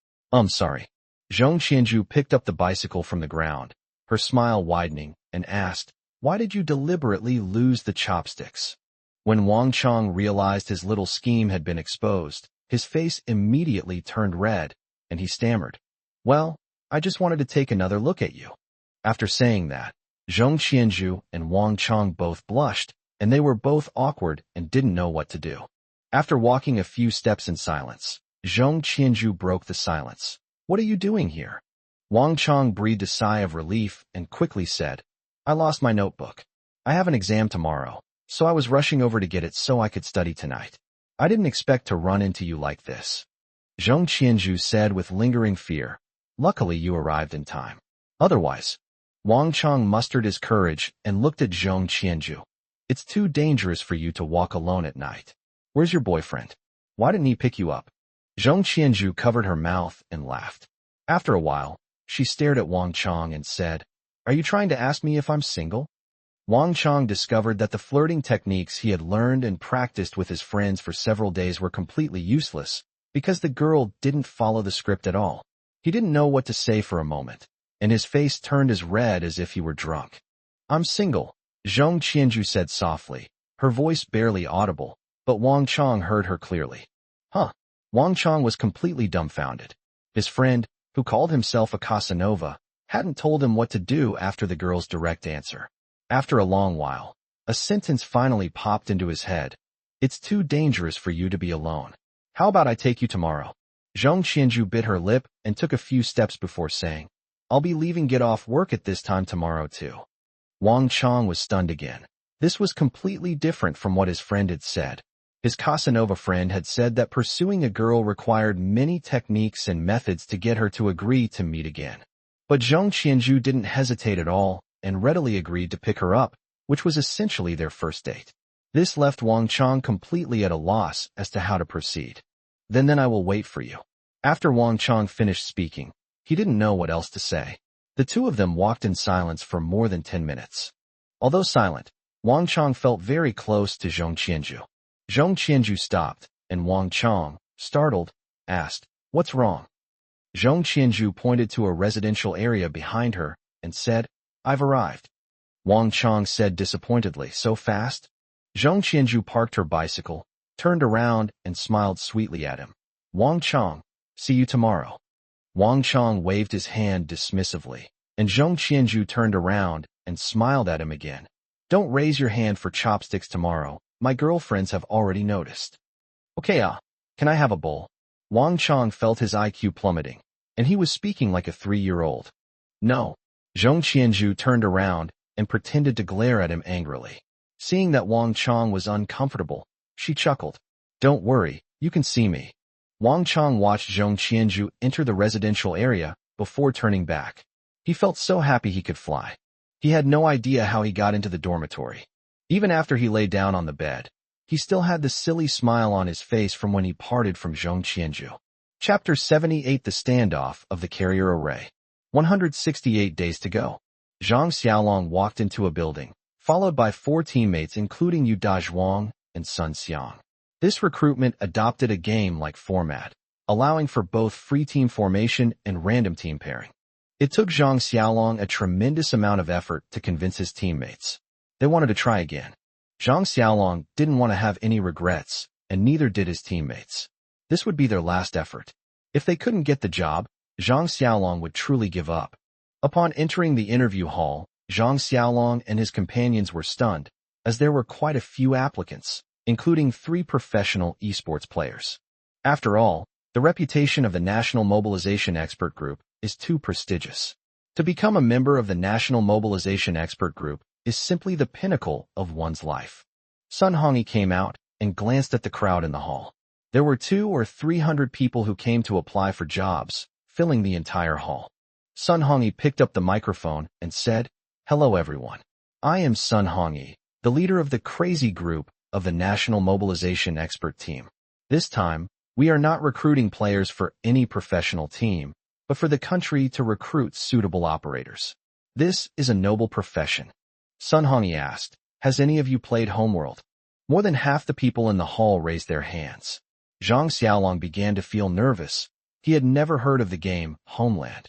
Sorry." Zhong Qianzhu picked up the bicycle from the ground, her smile widening, and asked, "Why did you deliberately lose the chopsticks?" When Wang Chong realized his little scheme had been exposed, his face immediately turned red, and he stammered, "Well, I just wanted to take another look at you." After saying that, Zhong Qianzhu and Wang Chong both blushed, and they were both awkward and didn't know what to do. After walking a few steps in silence, Zhong Qianzhu broke the silence. "What are you doing here?" Wang Chong breathed a sigh of relief and quickly said, "I lost my notebook. I have an exam tomorrow, so I was rushing over to get it so I could study tonight. I didn't expect to run into you like this." Zhong Qianzhu said with lingering fear, "Luckily you arrived in time. Otherwise, Wang Chong mustered his courage and looked at Zhong Qianju. It's too dangerous for you to walk alone at night. Where's your boyfriend? Why didn't he pick you up? Zhong Qianju covered her mouth and laughed. After a while, she stared at Wang Chong and said, Are you trying to ask me if I'm single? Wang Chong discovered that the flirting techniques he had learned and practiced with his friends for several days were completely useless because the girl didn't follow the script at all. He didn't know what to say for a moment, and his face turned as red as if he were drunk. I'm single, Zhong Qianju said softly, her voice barely audible, but Wang Chong heard her clearly. Huh? Wang Chong was completely dumbfounded. His friend, who called himself a Casanova, hadn't told him what to do after the girl's direct answer. After a long while, a sentence finally popped into his head. It's too dangerous for you to be alone. How about I take you tomorrow? Zhong Qianju bit her lip and took a few steps before saying, I'll be leaving get off work at this time tomorrow too. Wang Chong was stunned again. This was completely different from what his friend had said. His Casanova friend had said that pursuing a girl required many techniques and methods to get her to agree to meet again. But Zhong Qianju didn't hesitate at all and readily agreed to pick her up, which was essentially their first date. This left Wang Chong completely at a loss as to how to proceed. Then I will wait for you. After Wang Chong finished speaking, he didn't know what else to say. The two of them walked in silence for more than 10 minutes. Although silent, Wang Chong felt very close to Zhong Qianju. Zhong Qianju stopped, and Wang Chong, startled, asked, What's wrong? Zhong Qianju pointed to a residential area behind her and said, I've arrived. Wang Chong said disappointedly, So fast? Zhong Qianju parked her bicycle, turned around, and smiled sweetly at him. Wang Chong, see you tomorrow. Wang Chong waved his hand dismissively, and Zhong Qianju turned around and smiled at him again. Don't raise your hand for chopsticks tomorrow. My girlfriends have already noticed. Okay, can I have a bowl? Wang Chong felt his IQ plummeting, and he was speaking like a 3-year-old. No. Zhong Qianju turned around and pretended to glare at him angrily. Seeing that Wang Chong was uncomfortable, she chuckled. Don't worry, you can see me. Wang Chong watched Zhong Qianju enter the residential area before turning back. He felt so happy he could fly. He had no idea how he got into the dormitory. Even after he lay down on the bed, he still had the silly smile on his face from when he parted from Zhong Qianju. Chapter 78 The Standoff of the Carrier Array. 168 days to go. Zhang Xiaolong walked into a building, followed by 4 teammates including Yu Dazhuang and Sun Xiang. This recruitment adopted a game-like format, allowing for both free team formation and random team pairing. It took Zhang Xiaolong a tremendous amount of effort to convince his teammates. They wanted to try again. Zhang Xiaolong didn't want to have any regrets, and neither did his teammates. This would be their last effort. If they couldn't get the job, Zhang Xiaolong would truly give up. Upon entering the interview hall, Zhang Xiaolong and his companions were stunned, as there were quite a few applicants, including 3 professional esports players. After all, the reputation of the National Mobilization Expert Group is too prestigious. To become a member of the National Mobilization Expert Group is simply the pinnacle of one's life. Sun Hongyi came out and glanced at the crowd in the hall. There were 200 or 300 people who came to apply for jobs, filling the entire hall. Sun Hongyi picked up the microphone and said, Hello everyone. I am Sun Hongyi, the leader of the crazy group of the National Mobilization Expert Team. This time, we are not recruiting players for any professional team, but for the country to recruit suitable operators. This is a noble profession. Sun Hongyi asked, Has any of you played Homeworld? More than half the people in the hall raised their hands. Zhang Xiaolong began to feel nervous. He had never heard of the game, Homeland.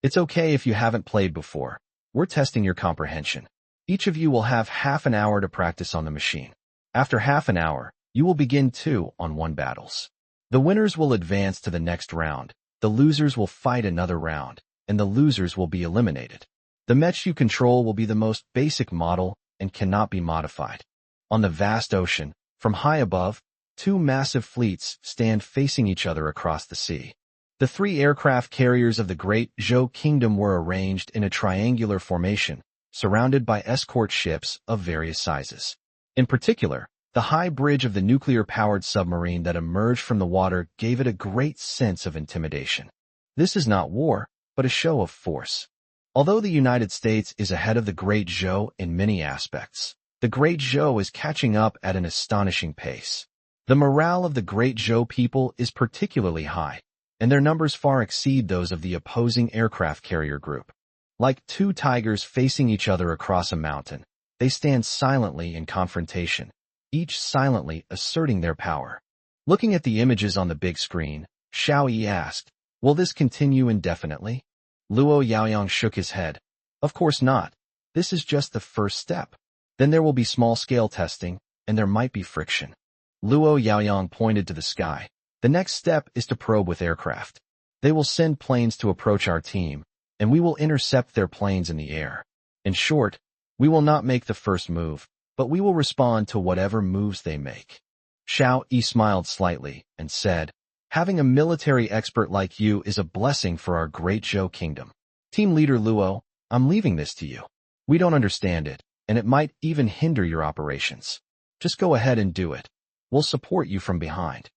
It's okay if you haven't played before. We're testing your comprehension. Each of you will have half an hour to practice on the machine. After half an hour, you will begin 2-on-1 battles. The winners will advance to the next round, the losers will fight another round, and the losers will be eliminated. The Mechs you control will be the most basic model and cannot be modified. On the vast ocean, from high above, 2 massive fleets stand facing each other across the sea. The 3 aircraft carriers of the Great Zhou Kingdom were arranged in a triangular formation, surrounded by escort ships of various sizes. In particular, the high bridge of the nuclear-powered submarine that emerged from the water gave it a great sense of intimidation. This is not war, but a show of force. Although the United States is ahead of the Great Zhou in many aspects, the Great Zhou is catching up at an astonishing pace. The morale of the Great Zhou people is particularly high, and their numbers far exceed those of the opposing aircraft carrier group. Like two tigers facing each other across a mountain, they stand silently in confrontation, each silently asserting their power. Looking at the images on the big screen, Xiao Yi asked, "Will this continue indefinitely?" Luo Yaoyang shook his head. "Of course not. This is just the first step. Then there will be small-scale testing, and there might be friction." Luo Yaoyang pointed to the sky. "The next step is to probe with aircraft. They will send planes to approach our team, and we will intercept their planes in the air. In short, we will not make the first move, but we will respond to whatever moves they make." Xiao Yi smiled slightly and said, "Having a military expert like you is a blessing for our Great Zhou Kingdom. Team Leader Luo, I'm leaving this to you. We don't understand it, and it might even hinder your operations. Just go ahead and do it. We'll support you from behind."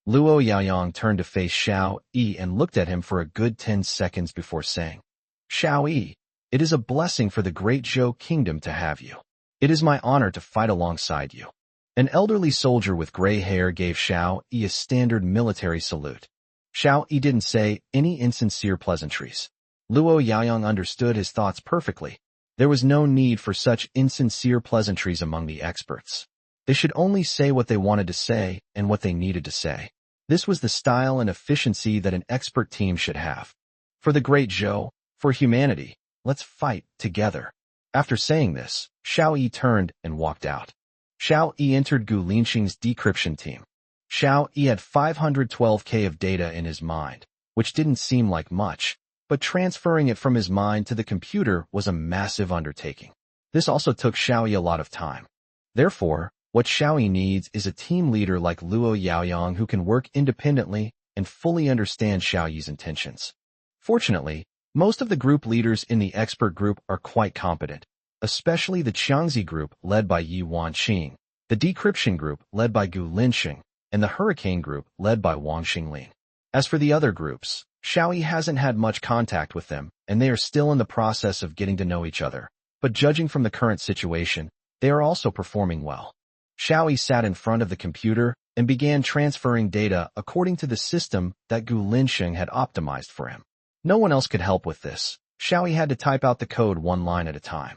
Luo Yaoyang turned to face Xiao Yi and looked at him for a good 10 seconds before saying, "Xiao Yi, it is a blessing for the Great Zhou Kingdom to have you. It is my honor to fight alongside you." An elderly soldier with gray hair gave Xiao Yi a standard military salute. Xiao Yi didn't say any insincere pleasantries. Luo Yaoyang understood his thoughts perfectly. There was no need for such insincere pleasantries among the experts. They should only say what they wanted to say and what they needed to say. This was the style and efficiency that an expert team should have. For the Great Zhou, for humanity, let's fight together. After saying this, Xiao Yi turned and walked out. Xiao Yi entered Gu Linxing's decryption team. Xiao Yi had 512K of data in his mind, which didn't seem like much, but transferring it from his mind to the computer was a massive undertaking. This also took Xiao Yi a lot of time. Therefore, what Xiao Yi needs is a team leader like Luo Yaoyang who can work independently and fully understand Xiao Yi's intentions. Fortunately, most of the group leaders in the expert group are quite competent, especially the Qiangzi group led by Yi Wanqing, the decryption group led by Gu Linxing, and the hurricane group led by Wang Xinglin. As for the other groups, Xiao Yi hasn't had much contact with them, and they are still in the process of getting to know each other. But judging from the current situation, they are also performing well. Xiao Yi sat in front of the computer and began transferring data according to the system that Gu Linxing had optimized for him. No one else could help with this. Xiao Yi had to type out the code one line at a time.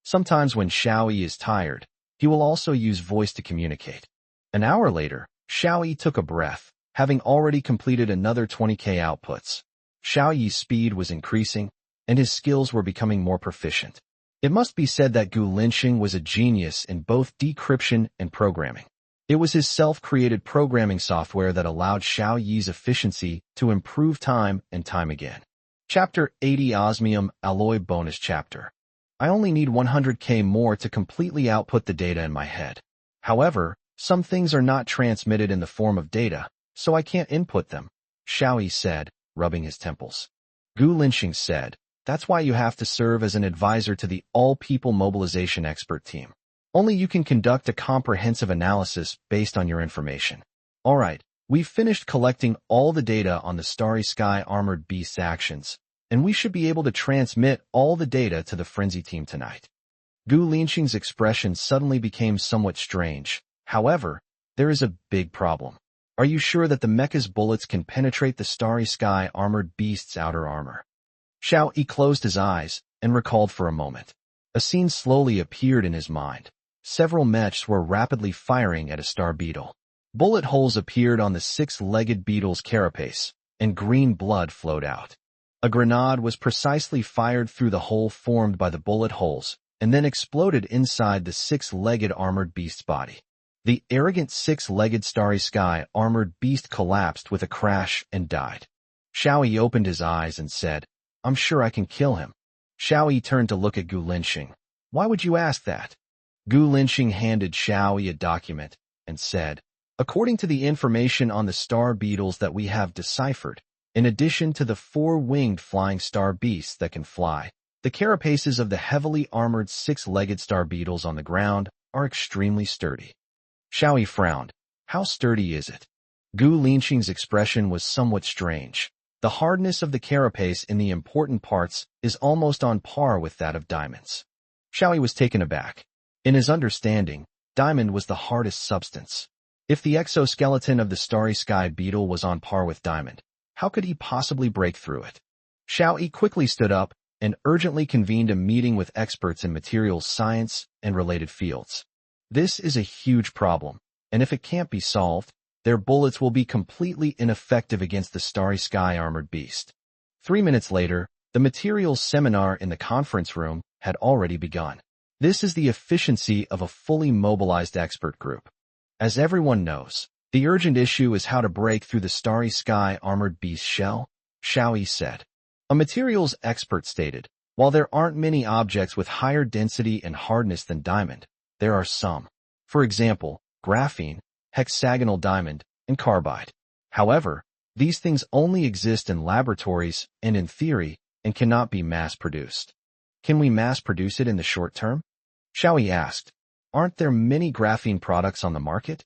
Sometimes when Xiao Yi is tired, he will also use voice to communicate. An hour later, Xiao Yi took a breath, having already completed another 20K outputs. Xiao Yi's speed was increasing, and his skills were becoming more proficient. It must be said that Gu Linxing was a genius in both decryption and programming. It was his self-created programming software that allowed Xiao Yi's efficiency to improve time and time again. Chapter 80 Osmium Alloy Bonus Chapter. I only need 100K more to completely output the data in my head. However, some things are not transmitted in the form of data, so I can't input them, Xiao Yi said, rubbing his temples. Gu Linxing said, "That's why you have to serve as an advisor to the all-people mobilization expert team. Only you can conduct a comprehensive analysis based on your information." All right, we've finished collecting all the data on the Starry Sky Armored Beast's actions, and we should be able to transmit all the data to the Frenzy team tonight. Gu Linxing's expression suddenly became somewhat strange. However, there is a big problem. Are you sure that the Mech's bullets can penetrate the Starry Sky Armored Beast's outer armor? Xiao Yi closed his eyes and recalled for a moment. A scene slowly appeared in his mind. Several Mechs were rapidly firing at a star beetle. Bullet holes appeared on the six-legged beetle's carapace, and green blood flowed out. A grenade was precisely fired through the hole formed by the bullet holes, and then exploded inside the six-legged armored beast's body. The arrogant six-legged Starry Sky armored beast collapsed with a crash and died. Xiao Yi opened his eyes and said, "I'm sure I can kill him." Xiao Yi turned to look at Gu Linxing. "Why would you ask that?" Gu Linxing handed Xiao Yi a document and said, "According to the information on the star beetles that we have deciphered, in addition to the four-winged flying star beasts that can fly, the carapaces of the heavily armored six-legged star beetles on the ground are extremely sturdy." Xiao Yi frowned. "How sturdy is it?" Gu Linxing's expression was somewhat strange. The hardness of the carapace in the important parts is almost on par with that of diamonds. Xiao Yi was taken aback. In his understanding, diamond was the hardest substance. If the exoskeleton of the starry sky beetle was on par with diamond, how could he possibly break through it? Xiao Yi quickly stood up and urgently convened a meeting with experts in materials science and related fields. This is a huge problem, and if it can't be solved, their bullets will be completely ineffective against the starry sky armored beast. 3 minutes later, the materials seminar in the conference room had already begun. This is the efficiency of a fully mobilized expert group. As everyone knows, the urgent issue is how to break through the starry sky armored beast shell, Xiao Yi said. A materials expert stated, while there aren't many objects with higher density and hardness than diamond, there are some. For example, graphene, hexagonal diamond, and carbide. However, these things only exist in laboratories and in theory and cannot be mass-produced. Can we mass-produce it in the short term? Xiao Yi asked. Aren't there many graphene products on the market?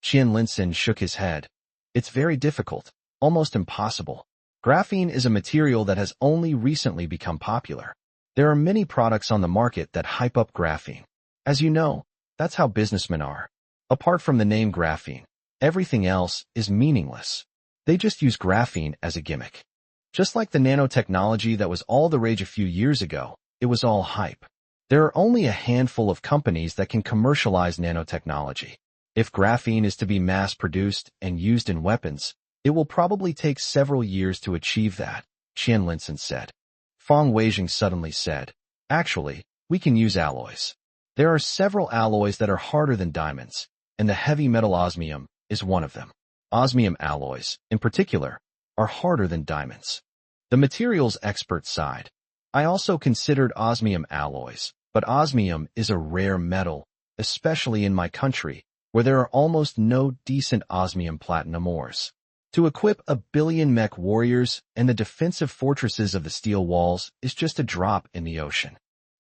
Qianlinson shook his head. It's very difficult, almost impossible. Graphene is a material that has only recently become popular. There are many products on the market that hype up graphene. As you know, that's how businessmen are. Apart from the name graphene, everything else is meaningless. They just use graphene as a gimmick. Just like the nanotechnology that was all the rage a few years ago, it was all hype. There are only a handful of companies that can commercialize nanotechnology. If graphene is to be mass-produced and used in weapons, it will probably take several years to achieve that, Qianlinson said. Fang Weijing suddenly said, actually, we can use alloys. There are several alloys that are harder than diamonds, and the heavy metal osmium is one of them. Osmium alloys, in particular, are harder than diamonds. The materials expert sighed. I also considered osmium alloys, but osmium is a rare metal, especially in my country, where there are almost no decent osmium platinum ores. To equip 1 billion mech warriors and the defensive fortresses of the steel walls is just a drop in the ocean.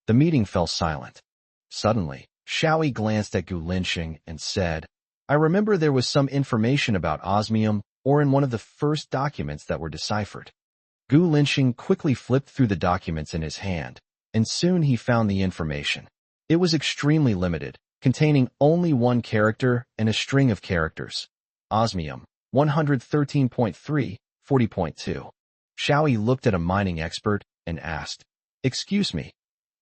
The meeting fell silent. Suddenly, Xiao Yi glanced at Gu Linxing and said, I remember there was some information about osmium or in one of the first documents that were deciphered. Gu Linxing quickly flipped through the documents in his hand, and soon he found the information. It was extremely limited, containing only one character and a string of characters. Osmium, 113.3, 40.2. Xiao Yi looked at a mining expert and asked, Excuse me,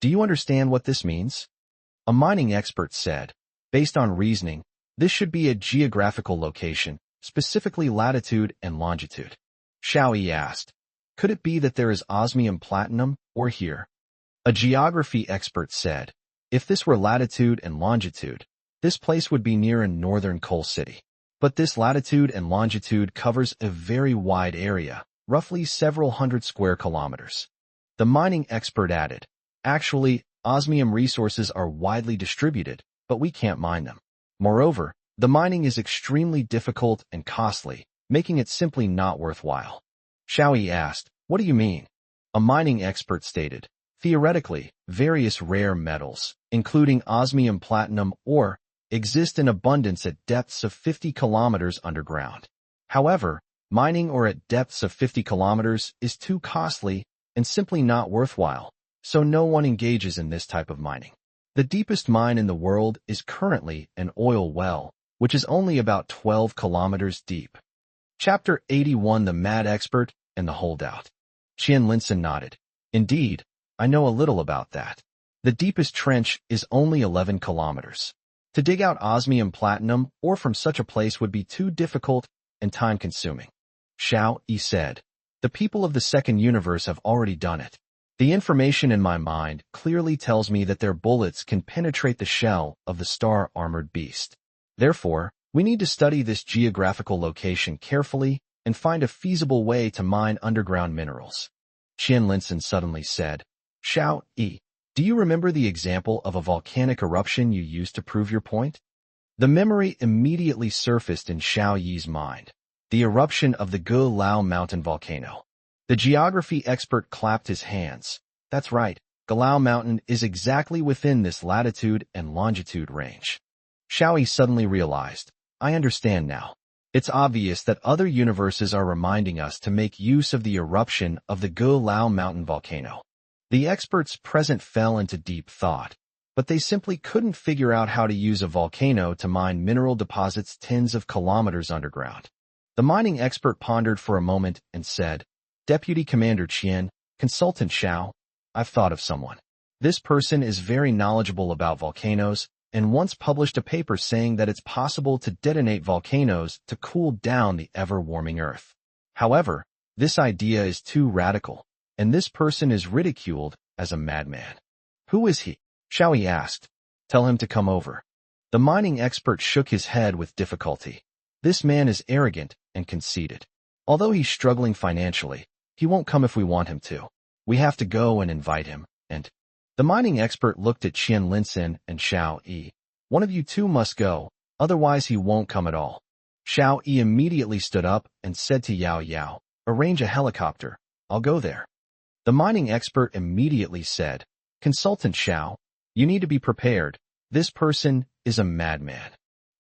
do you understand what this means? A mining expert said, based on reasoning, this should be a geographical location, specifically latitude and longitude. Xiao Yi asked, could it be that there is osmium platinum, or here? A geography expert said, if this were latitude and longitude, this place would be near a northern coal city. But this latitude and longitude covers a very wide area, roughly several hundred square kilometers. The mining expert added, actually, osmium resources are widely distributed, but we can't mine them. Moreover, the mining is extremely difficult and costly, making it simply not worthwhile. Xiao Yi asked, what do you mean? A mining expert stated, theoretically, various rare metals, including osmium platinum ore, exist in abundance at depths of 50 kilometers underground. However, mining ore at depths of 50 kilometers is too costly and simply not worthwhile, so no one engages in this type of mining. The deepest mine in the world is currently an oil well, which is only about 12 kilometers deep. Chapter 81 The Mad Expert and the Holdout. Qianlinson nodded. Indeed, I know a little about that. The deepest trench is only 11 kilometers. To dig out osmium platinum ore from such a place would be too difficult and time-consuming. Xiao Yi said, the people of the second universe have already done it. The information in my mind clearly tells me that their bullets can penetrate the shell of the star-armored beast. Therefore, we need to study this geographical location carefully and find a feasible way to mine underground minerals. Qianlinson suddenly said, Xiao Yi, do you remember the example of a volcanic eruption you used to prove your point? The memory immediately surfaced in Xiao Yi's mind. The eruption of the Ge Lao mountain volcano. The geography expert clapped his hands. That's right, Ge Lao mountain is exactly within this latitude and longitude range. Xiao Yi suddenly realized, I understand now. It's obvious that other universes are reminding us to make use of the eruption of the Lao mountain volcano. The experts present fell into deep thought, but they simply couldn't figure out how to use a volcano to mine mineral deposits tens of kilometers underground. The mining expert pondered for a moment and said, "Deputy Commander Qian, Consultant Xiao, I've thought of someone. This person is very knowledgeable about volcanoes and once published a paper saying that it's possible to detonate volcanoes to cool down the ever-warming Earth. However, this idea is too radical, and this person is ridiculed as a madman." "Who is he?" Xiao Yi asked. "Tell him to come over." The mining expert shook his head with difficulty. "This man is arrogant and conceited. Although he's struggling financially, he won't come if we want him to. We have to go and invite him, and—" The mining expert looked at Qian Linsen and Xiao Yi. "One of you two must go, otherwise he won't come at all." Xiao Yi immediately stood up and said to Yao Yao, "Arrange a helicopter. I'll go there." The mining expert immediately said, "Consultant Xiao, you need to be prepared. This person is a madman."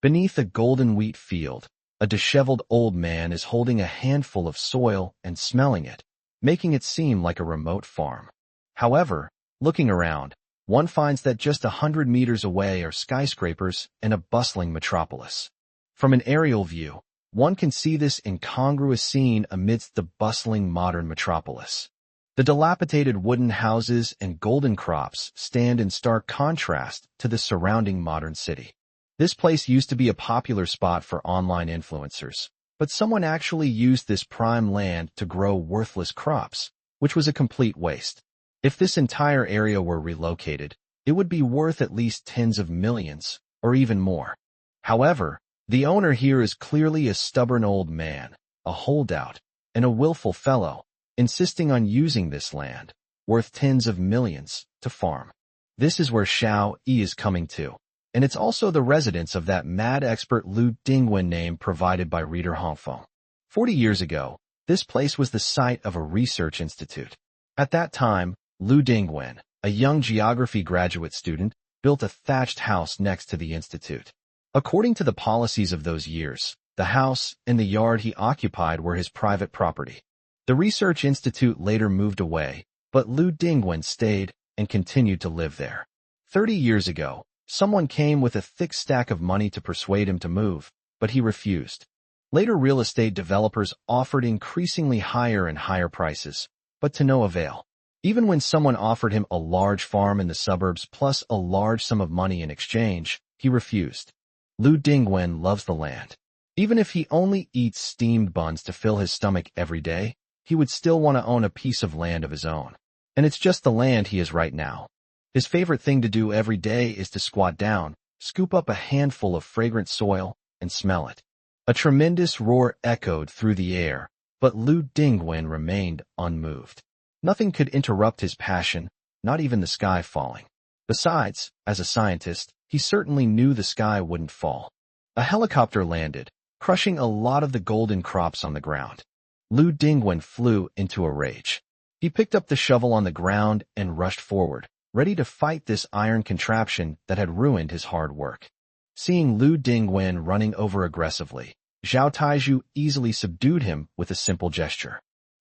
Beneath a golden wheat field, a disheveled old man is holding a handful of soil and smelling it, making it seem like a remote farm. However, looking around, one finds that just 100 meters away are skyscrapers and a bustling metropolis. From an aerial view, one can see this incongruous scene amidst the bustling modern metropolis. The dilapidated wooden houses and golden crops stand in stark contrast to the surrounding modern city. This place used to be a popular spot for online influencers, but someone actually used this prime land to grow worthless crops, which was a complete waste. If this entire area were relocated, it would be worth at least tens of millions, or even more. However, the owner here is clearly a stubborn old man, a holdout, and a willful fellow, insisting on using this land, worth tens of millions, to farm. This is where Xiao Yi is coming to, and it's also the residence of that mad expert Lu Dingwen name provided by reader Hongfeng. 40 years ago, this place was the site of a research institute. At that time, Lu Dingwen, a young geography graduate student, built a thatched house next to the institute. According to the policies of those years, the house and the yard he occupied were his private property. The research institute later moved away, but Lu Dingwen stayed and continued to live there. 30 years ago, someone came with a thick stack of money to persuade him to move, but he refused. Later real estate developers offered increasingly higher and higher prices, but to no avail. Even when someone offered him a large farm in the suburbs plus a large sum of money in exchange, he refused. Lu Dingwen loves the land. Even if he only eats steamed buns to fill his stomach every day, he would still want to own a piece of land of his own. And it's just the land he is right now. His favorite thing to do every day is to squat down, scoop up a handful of fragrant soil, and smell it. A tremendous roar echoed through the air, but Lu Dingwen remained unmoved. Nothing could interrupt his passion, not even the sky falling. Besides, as a scientist, he certainly knew the sky wouldn't fall. A helicopter landed, crushing a lot of the golden crops on the ground. Lu Dingwen flew into a rage. He picked up the shovel on the ground and rushed forward, ready to fight this iron contraption that had ruined his hard work. Seeing Lu Dingwen running over aggressively, Zhao Taizhu easily subdued him with a simple gesture.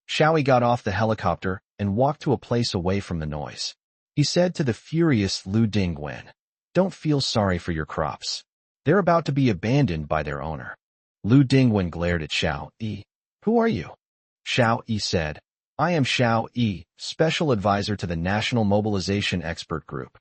Xiao Yi got off the helicopter and walked to a place away from the noise. He said to the furious Lu Dingwen, "Don't feel sorry for your crops. They're about to be abandoned by their owner." Lu Dingwen glared at Xiao Yi. "Who are you?" Xiao Yi said, "I am Xiao Yi, special advisor to the National Mobilization Expert Group."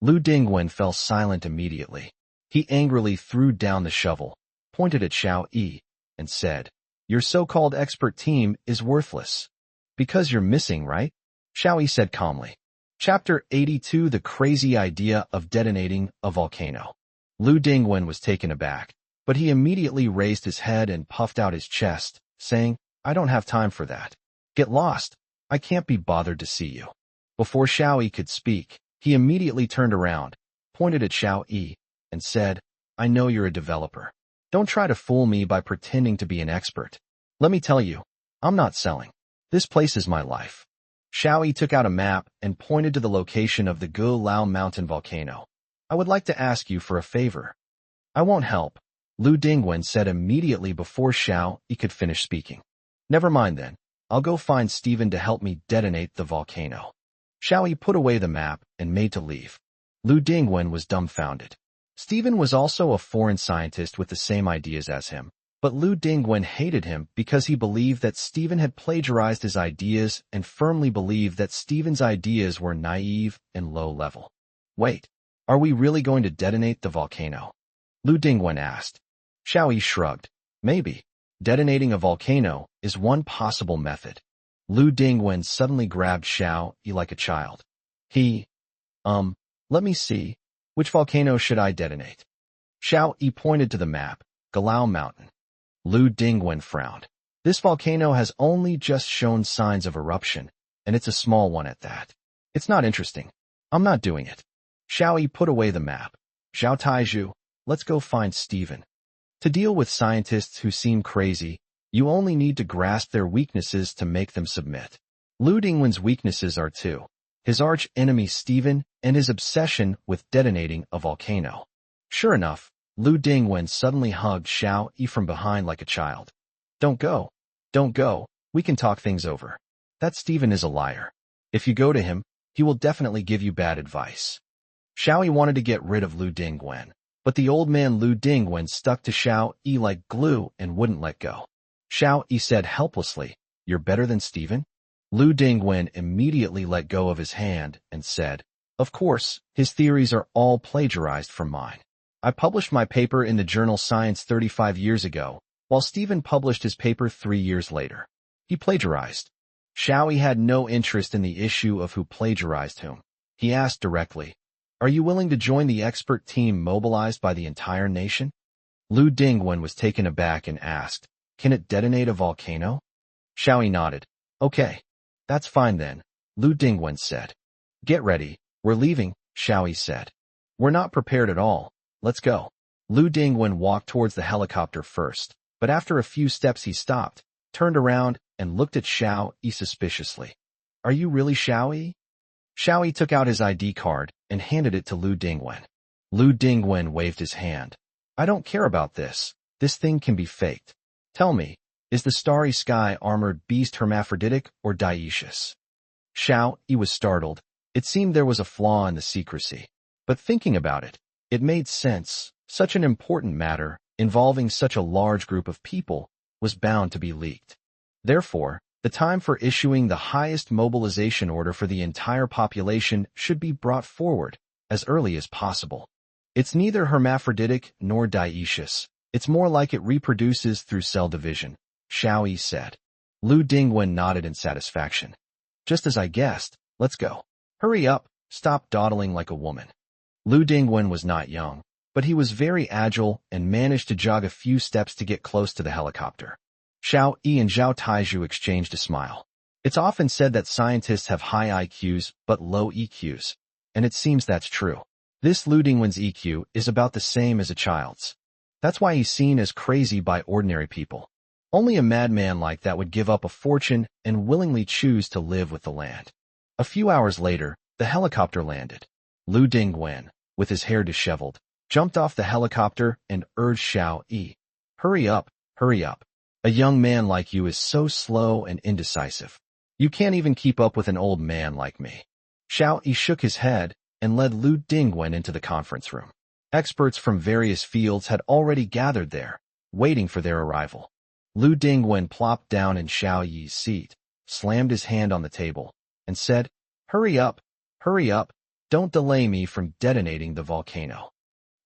Lu Dingwen fell silent immediately. He angrily threw down the shovel, pointed at Xiao Yi, and said, "Your so-called expert team is worthless. Because you're missing, right?" Xiao Yi said calmly. Chapter 82: The Crazy Idea of Detonating a Volcano. Lu Dingwen was taken aback, but he immediately raised his head and puffed out his chest, saying, "I don't have time for that. Get lost. I can't be bothered to see you." Before Xiao Yi could speak, he immediately turned around, pointed at Xiao Yi, and said, "I know you're a developer. Don't try to fool me by pretending to be an expert. Let me tell you, I'm not selling. This place is my life." Xiao Yi took out a map and pointed to the location of the Lao mountain volcano. "I would like to ask you for a favor." "I won't help. Lu Dingwen said immediately before Xiao Yi could finish speaking. Never mind then. I'll go find Stephen to help me detonate the volcano. Xiao Yi put away the map and made to leave. Lu Dingwen was dumbfounded. Stephen was also a foreign scientist with the same ideas as him, but Lu Dingwen hated him because he believed that Stephen had plagiarized his ideas and firmly believed that Stephen's ideas were naive and low-level. Wait, are we really going to detonate the volcano? Lu Dingwen asked. Xiao Yi shrugged. Maybe. Detonating a volcano is one possible method. Lu Dingwen suddenly grabbed Xiao Yi like a child. Let me see. Which volcano should I detonate? Xiao Yi pointed to the map, Galao Mountain. Lu Dingwen frowned. This volcano has only just shown signs of eruption, and it's a small one at that. It's not interesting. I'm not doing it. Xiao Yi put away the map. Zhao Taizhu, let's go find Stephen. To deal with scientists who seem crazy, you only need to grasp their weaknesses to make them submit. Lu Dingwen's weaknesses are two: his arch-enemy Stephen and his obsession with detonating a volcano. Sure enough, Lu Dingwen suddenly hugged Xiao Yi from behind like a child. Don't go. Don't go. We can talk things over. That Stephen is a liar. If you go to him, he will definitely give you bad advice. Xiao Yi wanted to get rid of Lu Dingwen, but the old man Lu Dingwen stuck to Xiao Yi like glue and wouldn't let go. Xiao Yi said helplessly, "You're better than Stephen?" Lu Dingwen immediately let go of his hand and said, "Of course, his theories are all plagiarized from mine. I published my paper in the journal Science 35 years ago, while Stephen published his paper 3 years later. He plagiarized." Xiao Yi had no interest in the issue of who plagiarized whom. He asked directly, "Are you willing to join the expert team mobilized by the entire nation?" Lu Dingwen was taken aback and asked, "Can it detonate a volcano?" Xiao Yi nodded. "Okay. That's fine then," Lu Dingwen said. "Get ready. We're leaving," Xiao Yi said. "We're not prepared at all. Let's go." Lu Dingwen walked towards the helicopter first, but after a few steps he stopped, turned around, and looked at Xiao Yi suspiciously. "Are you really Xiao Yi?" Xiao Yi took out his ID card and handed it to Lu Dingwen. Lu Dingwen waved his hand. "I don't care about this. This thing can be faked. Tell me, is the starry sky armored beast hermaphroditic or dioecious?" Xiao Yi was startled. It seemed there was a flaw in the secrecy. But thinking about it, it made sense. Such an important matter, involving such a large group of people, was bound to be leaked. Therefore, the time for issuing the highest mobilization order for the entire population should be brought forward as early as possible. It's neither hermaphroditic nor dioecious. It's more like it reproduces through cell division, Xiao Yi said. Lu Dingwen nodded in satisfaction. "Just as I guessed. Let's go. Hurry up. Stop dawdling like a woman." Lu Dingwen was not young, but he was very agile and managed to jog a few steps to get close to the helicopter. Xiao Yi and Zhao Taizhu exchanged a smile. It's often said that scientists have high IQs but low EQs, and it seems that's true. This Lu Dingwen's EQ is about the same as a child's. That's why he's seen as crazy by ordinary people. Only a madman like that would give up a fortune and willingly choose to live with the land. A few hours later, the helicopter landed. Lu Dingwen, with his hair disheveled, jumped off the helicopter and urged Xiao Yi, "Hurry up, hurry up. A young man like you is so slow and indecisive. You can't even keep up with an old man like me." Xiao Yi shook his head and led Lu Dingwen into the conference room. Experts from various fields had already gathered there, waiting for their arrival. Lu Dingwen plopped down in Xiao Yi's seat, slammed his hand on the table, and said, hurry up, don't delay me from detonating the volcano."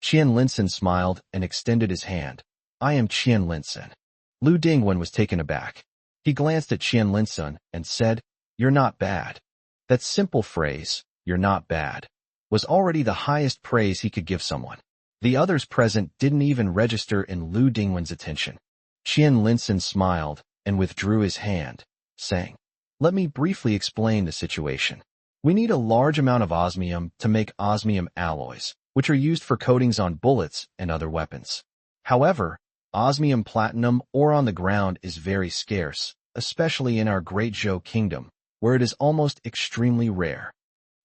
Qian Linsen smiled and extended his hand. "I am Qian Linsen." Lu Dingwen was taken aback. He glanced at Qian Linsen and said, "You're not bad." That simple phrase, "you're not bad," was already the highest praise he could give someone. The others present didn't even register in Lu Dingwen's attention. Qian Linsen smiled and withdrew his hand, saying, "Let me briefly explain the situation. We need a large amount of osmium to make osmium alloys, which are used for coatings on bullets and other weapons. However, osmium platinum ore on the ground is very scarce, especially in our Great Zhou Kingdom, where it is almost extremely rare."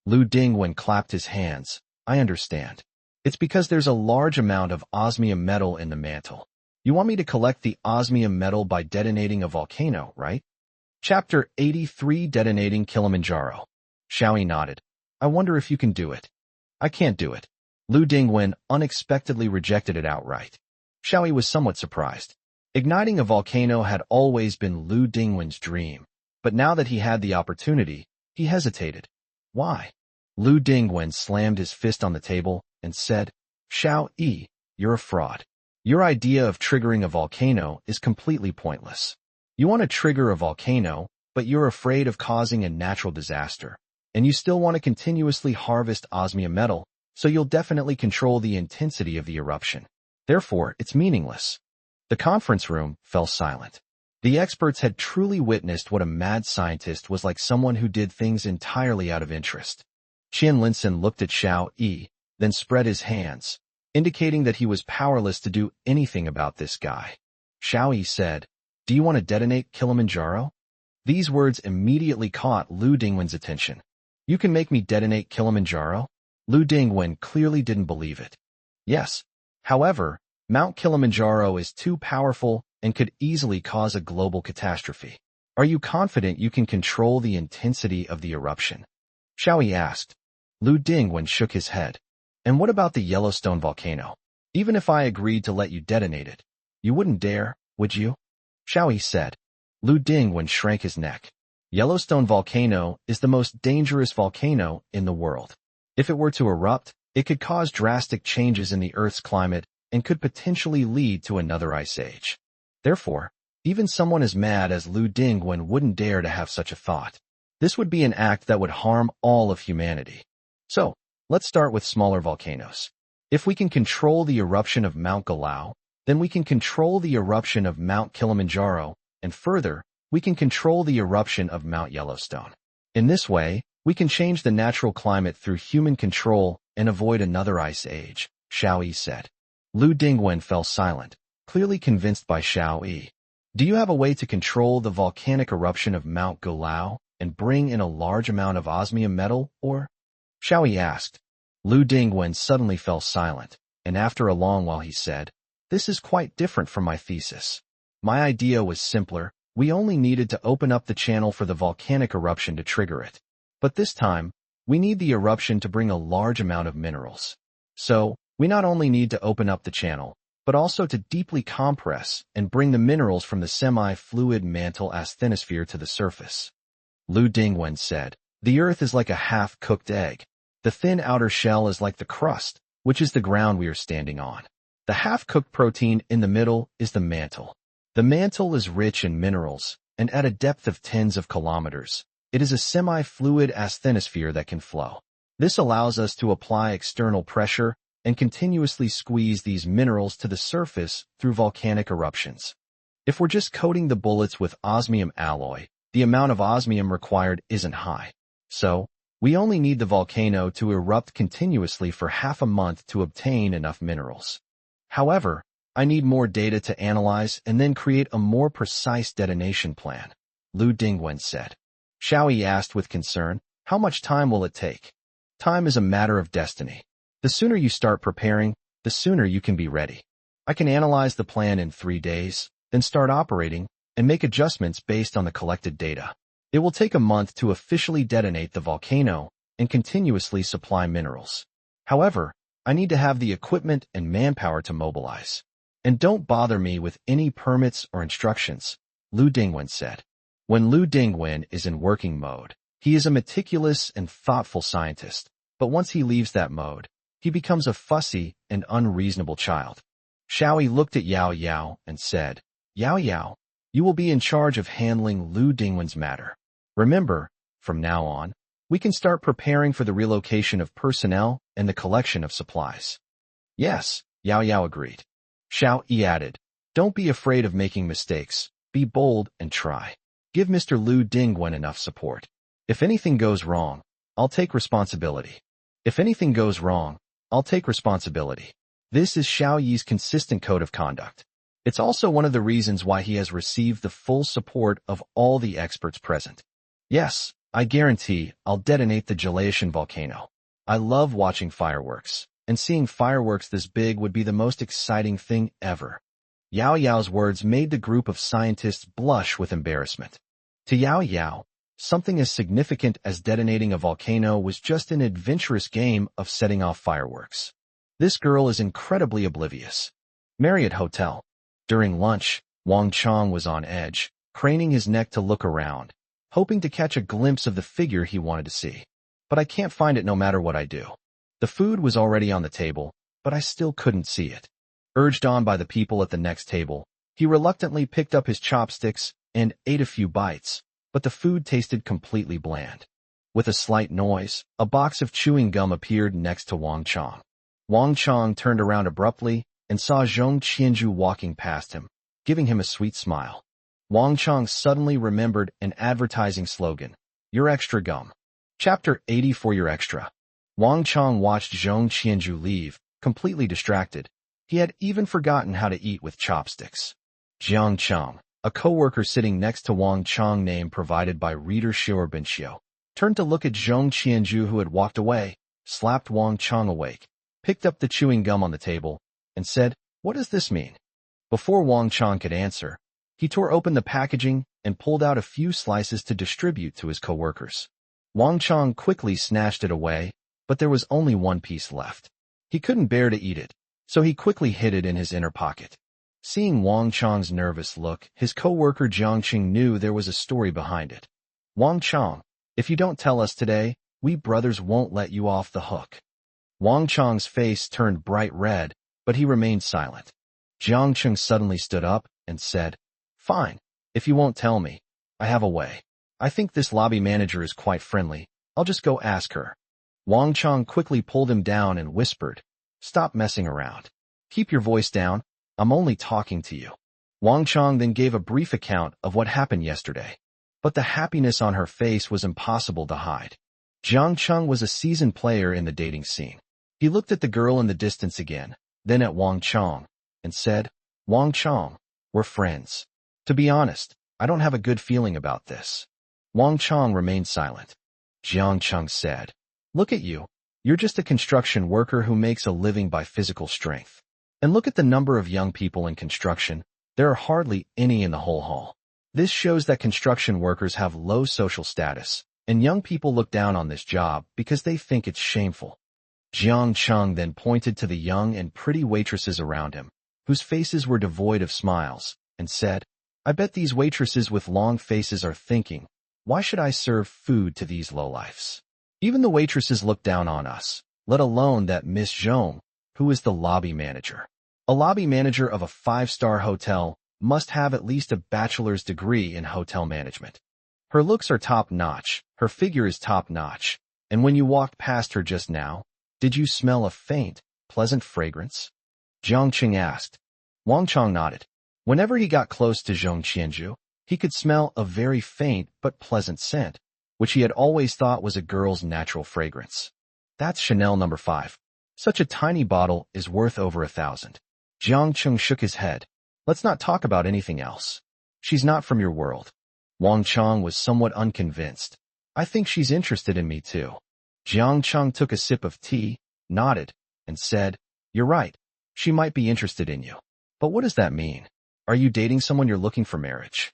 Lu Dingwen clapped his hands. "I understand. It's because there's a large amount of osmium metal in the mantle. You want me to collect the osmium metal by detonating a volcano, right? Chapter 83, Detonating Kilimanjaro. Xiao Yi nodded. I wonder if you can do it. I can't do it. Lu Dingwen unexpectedly rejected it outright. Xiao Yi was somewhat surprised. Igniting a volcano had always been Lu Dingwen's dream, but now that he had the opportunity, he hesitated. Why? Lu Dingwen slammed his fist on the table and said, Xiao Yi, you're a fraud. Your idea of triggering a volcano is completely pointless. You want to trigger a volcano, but you're afraid of causing a natural disaster, and you still want to continuously harvest osmium metal, so you'll definitely control the intensity of the eruption. Therefore, it's meaningless. The conference room fell silent. The experts had truly witnessed what a mad scientist was like, someone who did things entirely out of interest. Qian Linsen looked at Xiao Yi, then spread his hands, indicating that he was powerless to do anything about this guy. Xiao Yi said, Do you want to detonate Kilimanjaro? These words immediately caught Lu Dingwen's attention. You can make me detonate Kilimanjaro? Lu Dingwen clearly didn't believe it. Yes. However, Mount Kilimanjaro is too powerful and could easily cause a global catastrophe. Are you confident you can control the intensity of the eruption? Xiao Yi asked. Lu Dingwen shook his head. And what about the Yellowstone volcano? Even if I agreed to let you detonate it, you wouldn't dare, would you? Xiao Yi said. Lu Dingwen shrank his neck. Yellowstone volcano is the most dangerous volcano in the world. If it were to erupt, it could cause drastic changes in the Earth's climate and could potentially lead to another ice age. Therefore, even someone as mad as Lu Dingwen wouldn't dare to have such a thought. This would be an act that would harm all of humanity. So, let's start with smaller volcanoes. If we can control the eruption of Mount Galao, then we can control the eruption of Mount Kilimanjaro, and further, we can control the eruption of Mount Yellowstone. In this way, we can change the natural climate through human control and avoid another ice age, Xiao Yi said. Lu Dingwen fell silent, clearly convinced by Xiao Yi. Do you have a way to control the volcanic eruption of Mount Galao and bring in a large amount of osmium metal, or? Xiao Yi asked. Lu Dingwen suddenly fell silent, and after a long while he said, This is quite different from my thesis. My idea was simpler. We only needed to open up the channel for the volcanic eruption to trigger it. But this time, we need the eruption to bring a large amount of minerals. So, we not only need to open up the channel, but also to deeply compress and bring the minerals from the semi-fluid mantle asthenosphere to the surface. Lu Dingwen said, The Earth is like a half-cooked egg. The thin outer shell is like the crust, which is the ground we are standing on. The half-cooked protein in the middle is the mantle. The mantle is rich in minerals, and at a depth of tens of kilometers, it is a semi-fluid asthenosphere that can flow. This allows us to apply external pressure and continuously squeeze these minerals to the surface through volcanic eruptions. If we're just coating the bullets with osmium alloy, the amount of osmium required isn't high. So, we only need the volcano to erupt continuously for half a month to obtain enough minerals. However, I need more data to analyze and then create a more precise detonation plan, Lu Dingwen said. Xiao Yi asked with concern, How much time will it take? Time is a matter of destiny. The sooner you start preparing, the sooner you can be ready. I can analyze the plan in 3 days, then start operating, and make adjustments based on the collected data. It will take a month to officially detonate the volcano and continuously supply minerals. However, I need to have the equipment and manpower to mobilize. And don't bother me with any permits or instructions, Lu Dingwen said. When Lu Dingwen is in working mode, he is a meticulous and thoughtful scientist, but once he leaves that mode, he becomes a fussy and unreasonable child. Xiao Yi looked at Yao Yao and said, Yao Yao, you will be in charge of handling Lu Dingwen's matter. Remember, from now on, we can start preparing for the relocation of personnel and the collection of supplies. Yes, Yao Yao agreed. Xiao Yi added, Don't be afraid of making mistakes. Be bold and try. Give Mr. Lu Dingwen enough support. If anything goes wrong, I'll take responsibility. If anything goes wrong, I'll take responsibility. This is Xiao Yi's consistent code of conduct. It's also one of the reasons why he has received the full support of all the experts present. Yes, I guarantee I'll detonate the Jalaishan volcano. I love watching fireworks. and seeing fireworks this big would be the most exciting thing ever. Yao Yao's words made the group of scientists blush with embarrassment. To Yao Yao, something as significant as detonating a volcano was just an adventurous game of setting off fireworks. This girl is incredibly oblivious. Marriott Hotel. During lunch, Wang Chong was on edge, craning his neck to look around, hoping to catch a glimpse of the figure he wanted to see. But I can't find it no matter what I do. The food was already on the table, but I still couldn't see it. Urged on by the people at the next table, he reluctantly picked up his chopsticks and ate a few bites, but the food tasted completely bland. With a slight noise, a box of chewing gum appeared next to Wang Chong. Wang Chong turned around abruptly and saw Zhong Qianzhu walking past him, giving him a sweet smile. Wang Chong suddenly remembered an advertising slogan, "Your extra gum." Chapter 80 for your extra. Wang Chong watched Zhong Qianzhu leave, completely distracted. He had even forgotten how to eat with chopsticks. Jiang Chong, a co-worker sitting next to Wang Chong, name provided by reader Xiao, turned to look at Zhong Qianzhu, who had walked away, slapped Wang Chong awake, picked up the chewing gum on the table, and said, "What does this mean?" Before Wang Chong could answer, he tore open the packaging and pulled out a few slices to distribute to his co-workers. Wang Chong quickly snatched it away, but there was only one piece left. He couldn't bear to eat it, so he quickly hid it in his inner pocket. Seeing Wang Chong's nervous look, his co-worker Jiang Qing knew there was a story behind it. "Wang Chong, if you don't tell us today, we brothers won't let you off the hook." Wang Chong's face turned bright red, but he remained silent. Jiang Qing suddenly stood up and said, "Fine, if you won't tell me, I have a way. I think this lobby manager is quite friendly. I'll just go ask her." Wang Chong quickly pulled him down and whispered, "Stop messing around. Keep your voice down. I'm only talking to you." Wang Chong then gave a brief account of what happened yesterday, but the happiness on her face was impossible to hide. Jiang Chong was a seasoned player in the dating scene. He looked at the girl in the distance again, then at Wang Chong, and said, "Wang Chong, we're friends. To be honest, I don't have a good feeling about this." Wang Chong remained silent. Jiang Chong said, "Look at you. You're just a construction worker who makes a living by physical strength. And look at the number of young people in construction. There are hardly any in the whole hall. This shows that construction workers have low social status, and young people look down on this job because they think it's shameful." Jiang Chong then pointed to the young and pretty waitresses around him, whose faces were devoid of smiles, and said, "I bet these waitresses with long faces are thinking, why should I serve food to these lowlifes? Even the waitresses look down on us, let alone that Miss Zhong, who is the lobby manager. A lobby manager of a 5-star hotel must have at least a bachelor's degree in hotel management. Her looks are top-notch, her figure is top-notch, and when you walked past her just now, did you smell a faint, pleasant fragrance?" Jiang Qing asked. Wang Chong nodded. Whenever he got close to Zhong Qianzhu, he could smell a very faint but pleasant scent, which he had always thought was a girl's natural fragrance. "That's Chanel No. 5. Such a tiny bottle is worth over 1,000. Jiang Qing shook his head. "Let's not talk about anything else. She's not from your world." Wang Chong was somewhat unconvinced. "I think she's interested in me too." Jiang Chong took a sip of tea, nodded, and said, "You're right. She might be interested in you. But what does that mean? Are you dating someone you're looking for marriage?"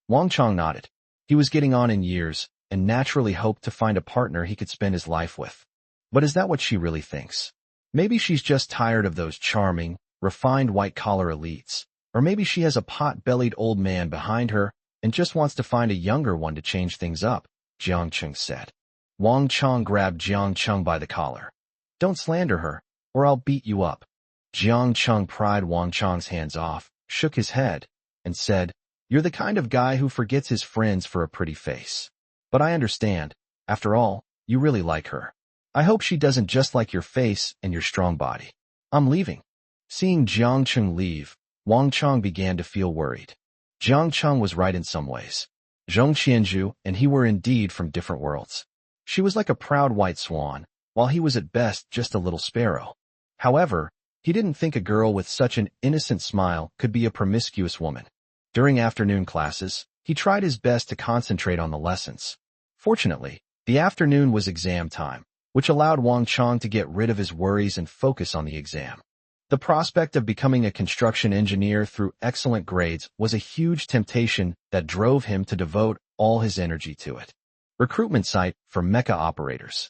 Wang Chong nodded. He was getting on in years and naturally hoped to find a partner he could spend his life with. But is that what she really thinks? Maybe she's just tired of those charming, refined white-collar elites. Or maybe she has a pot-bellied old man behind her and just wants to find a younger one to change things up, Jiang Cheng said. Wang Chong grabbed Jiang Cheng by the collar. "Don't slander her, or I'll beat you up." Jiang Cheng pried Wang Chong's hands off, shook his head, and said, "You're the kind of guy who forgets his friends for a pretty face. But I understand. After all, you really like her. I hope she doesn't just like your face and your strong body. I'm leaving." Seeing Jiang Cheng leave, Wang Chong began to feel worried. Jiang Cheng was right in some ways. Zhong Qianzhu and he were indeed from different worlds. She was like a proud white swan, while he was at best just a little sparrow. However, he didn't think a girl with such an innocent smile could be a promiscuous woman. During afternoon classes, he tried his best to concentrate on the lessons. Fortunately, the afternoon was exam time, which allowed Wang Chong to get rid of his worries and focus on the exam. The prospect of becoming a construction engineer through excellent grades was a huge temptation that drove him to devote all his energy to it. Recruitment site for mecha operators.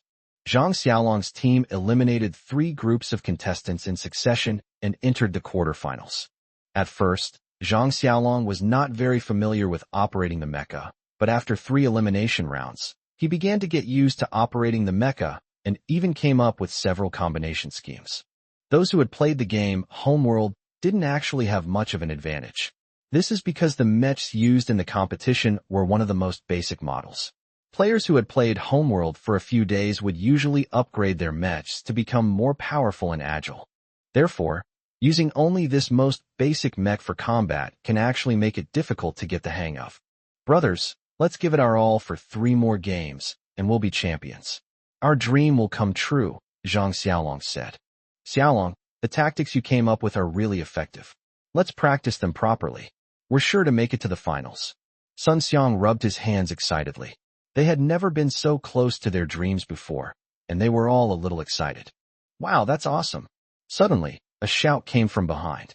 Zhang Xiaolong's team eliminated 3 groups of contestants in succession and entered the quarterfinals. At first, Zhang Xiaolong was not very familiar with operating the mecha, but after 3 elimination rounds, he began to get used to operating the mecha and even came up with several combination schemes. Those who had played the game Homeworld didn't actually have much of an advantage. This is because the Mechs used in the competition were one of the most basic models. Players who had played Homeworld for a few days would usually upgrade their Mechs to become more powerful and agile. Therefore, using only this most basic mech for combat can actually make it difficult to get the hang of. Brothers, let's give it our all for 3 more games, and we'll be champions. Our dream will come true, Zhang Xiaolong said. Xiaolong, the tactics you came up with are really effective. Let's practice them properly. We're sure to make it to the finals. Sun Xiang rubbed his hands excitedly. They had never been so close to their dreams before, and they were all a little excited. Wow, that's awesome. Suddenly, a shout came from behind.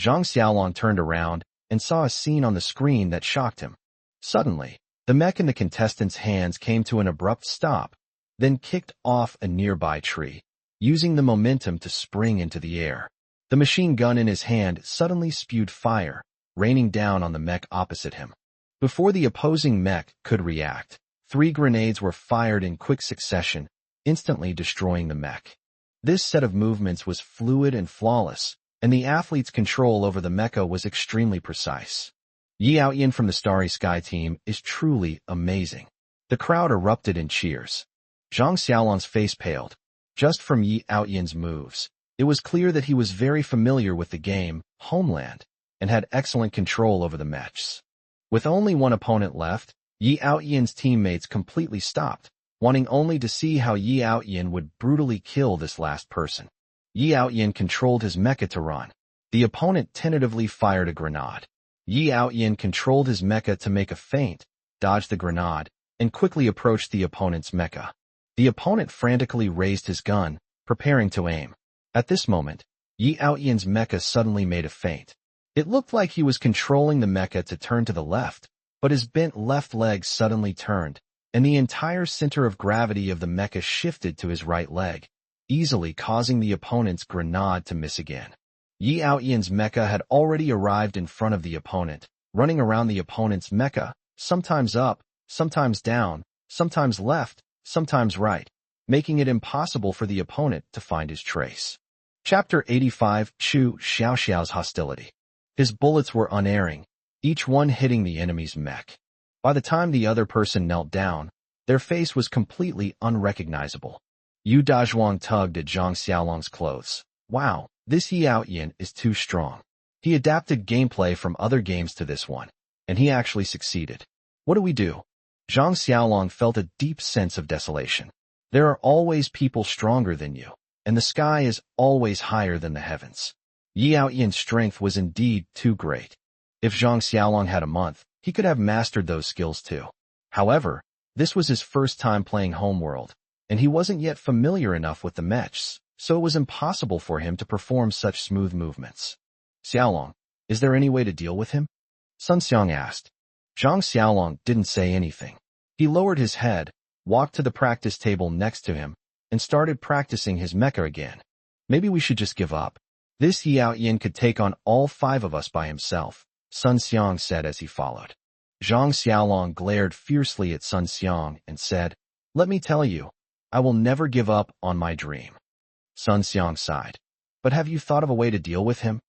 Zhang Xiaolong turned around and saw a scene on the screen that shocked him. Suddenly, the mech in the contestants' hands came to an abrupt stop, then kicked off a nearby tree, using the momentum to spring into the air. The machine gun in his hand suddenly spewed fire, raining down on the mech opposite him. Before the opposing mech could react, 3 grenades were fired in quick succession, instantly destroying the mech. This set of movements was fluid and flawless, and the athlete's control over the mecha was extremely precise. Yi Outyin from the Starry Sky team is truly amazing. The crowd erupted in cheers. Zhang Xiaolong's face paled. Just from Yi Outyin's moves, it was clear that he was very familiar with the game, Homeland, and had excellent control over the Mechs. With only 1 opponent left, Yi Outyin's teammates completely stopped, wanting only to see how Yi Outyin would brutally kill this last person. Yi Outyin controlled his mecha to run. The opponent tentatively fired a grenade. Yi Outyin controlled his mecha to make a feint, dodged the grenade, and quickly approached the opponent's mecha. The opponent frantically raised his gun, preparing to aim. At this moment, Yi Outyin's mecha suddenly made a feint. It looked like he was controlling the mecha to turn to the left, but his bent left leg suddenly turned, and the entire center of gravity of the mecha shifted to his right leg, easily causing the opponent's grenade to miss again. Yi Outyin's mecha had already arrived in front of the opponent, running around the opponent's mecha, sometimes up, sometimes down, sometimes left, sometimes right, making it impossible for the opponent to find his trace. Chapter 85 Chu Xiaoxiao's Hostility. His bullets were unerring, each one hitting the enemy's mech. By the time the other person knelt down, their face was completely unrecognizable. Yu Dazhuang tugged at Zhang Xiaolong's clothes. Wow, this Yi Outyin is too strong. He adapted gameplay from other games to this one, and he actually succeeded. What do we do? Zhang Xiaolong felt a deep sense of desolation. There are always people stronger than you, and the sky is always higher than the heavens. Yi Outyin's strength was indeed too great. If Zhang Xiaolong had a month, he could have mastered those skills too. However, this was his first time playing Homeworld, and he wasn't yet familiar enough with the Mechs, so it was impossible for him to perform such smooth movements. Xiaolong, is there any way to deal with him? Sun Xiang asked. Zhang Xiaolong didn't say anything. He lowered his head, walked to the practice table next to him, and started practicing his mecha again. Maybe we should just give up. This Yi Outyin could take on all 5 of us by himself, Sun Xiang said as he followed. Zhang Xiaolong glared fiercely at Sun Xiang and said, "Let me tell you, I will never give up on my dream." Sun Xiang sighed. But have you thought of a way to deal with him?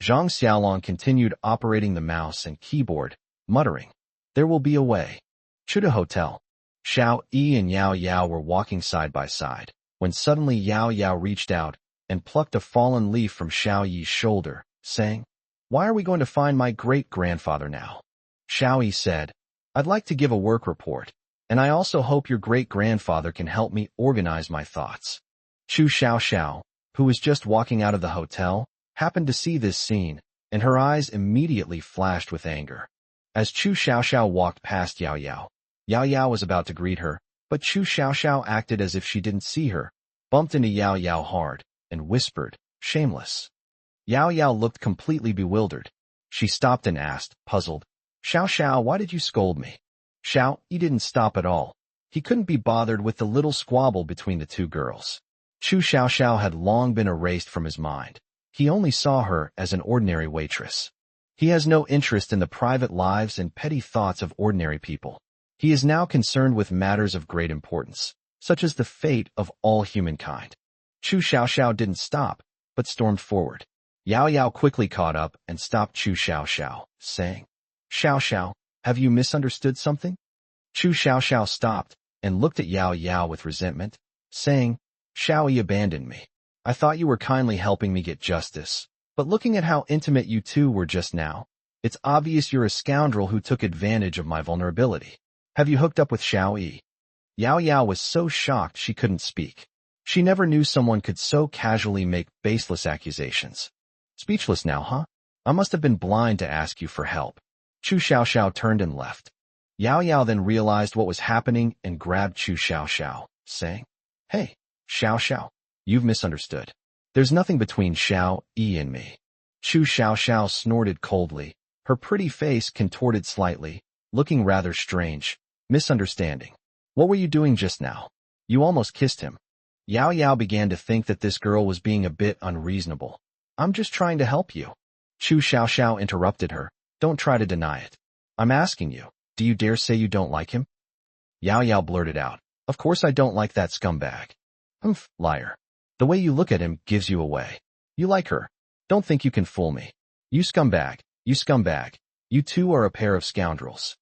Zhang Xiaolong continued operating the mouse and keyboard, muttering, "There will be a way." To the hotel. Xiao Yi and Yao Yao were walking side by side, when suddenly Yao Yao reached out and plucked a fallen leaf from Xiao Yi's shoulder, saying, "Why are we going to find my great-grandfather now?" Xiao Yi said, "I'd like to give a work report, and I also hope your great-grandfather can help me organize my thoughts." Chu Xiao, who was just walking out of the hotel, happened to see this scene, and her eyes immediately flashed with anger. As Chu Xiao walked past Yao Yao, Yao Yao was about to greet her, But Chu Xiaoxiao acted as if she didn't see her, bumped into Yao Yao hard, and whispered, "Shameless." Yao Yao looked completely bewildered. She stopped and asked, puzzled, "Xiao Xiao, why did you scold me?" Xiao Yi didn't stop at all. He couldn't be bothered with the little squabble between the two girls. Chu Xiaoxiao had long been erased from his mind. He only saw her as an ordinary waitress. He has no interest in the private lives and petty thoughts of ordinary people. He is now concerned with matters of great importance, such as the fate of all humankind. Chu Xiaoxiao didn't stop, but stormed forward. Yao Yao quickly caught up and stopped Chu Xiaoxiao, saying, "Xiao Xiao, have you misunderstood something?" Chu Xiaoxiao stopped and looked at Yao Yao with resentment, saying, "Xiao Yi abandoned me. I thought you were kindly helping me get justice, but looking at how intimate you two were just now, it's obvious you're a scoundrel who took advantage of my vulnerability. Have you hooked up with Xiao Yi?" Yao Yao was so shocked she couldn't speak. She never knew someone could so casually make baseless accusations. "Speechless now, huh? I must have been blind to ask you for help." Chu Xiaoxiao turned and left. Yao Yao then realized what was happening and grabbed Chu Xiaoxiao, saying, "Hey, Xiao Xiao, you've misunderstood. There's nothing between Xiao Yi and me." Chu Xiaoxiao snorted coldly, her pretty face contorted slightly, looking rather strange. "Misunderstanding. What were you doing just now? You almost kissed him." Yao Yao began to think that this girl was being a bit unreasonable. "I'm just trying to help you." Chu Xiaoxiao interrupted her. "Don't try to deny it. I'm asking you, do you dare say you don't like him?" Yao Yao blurted out, "Of course I don't like that scumbag." "Humph, liar. The way you look at him gives you away. You like her. Don't think you can fool me. You scumbag, you scumbag. You two are a pair of scoundrels."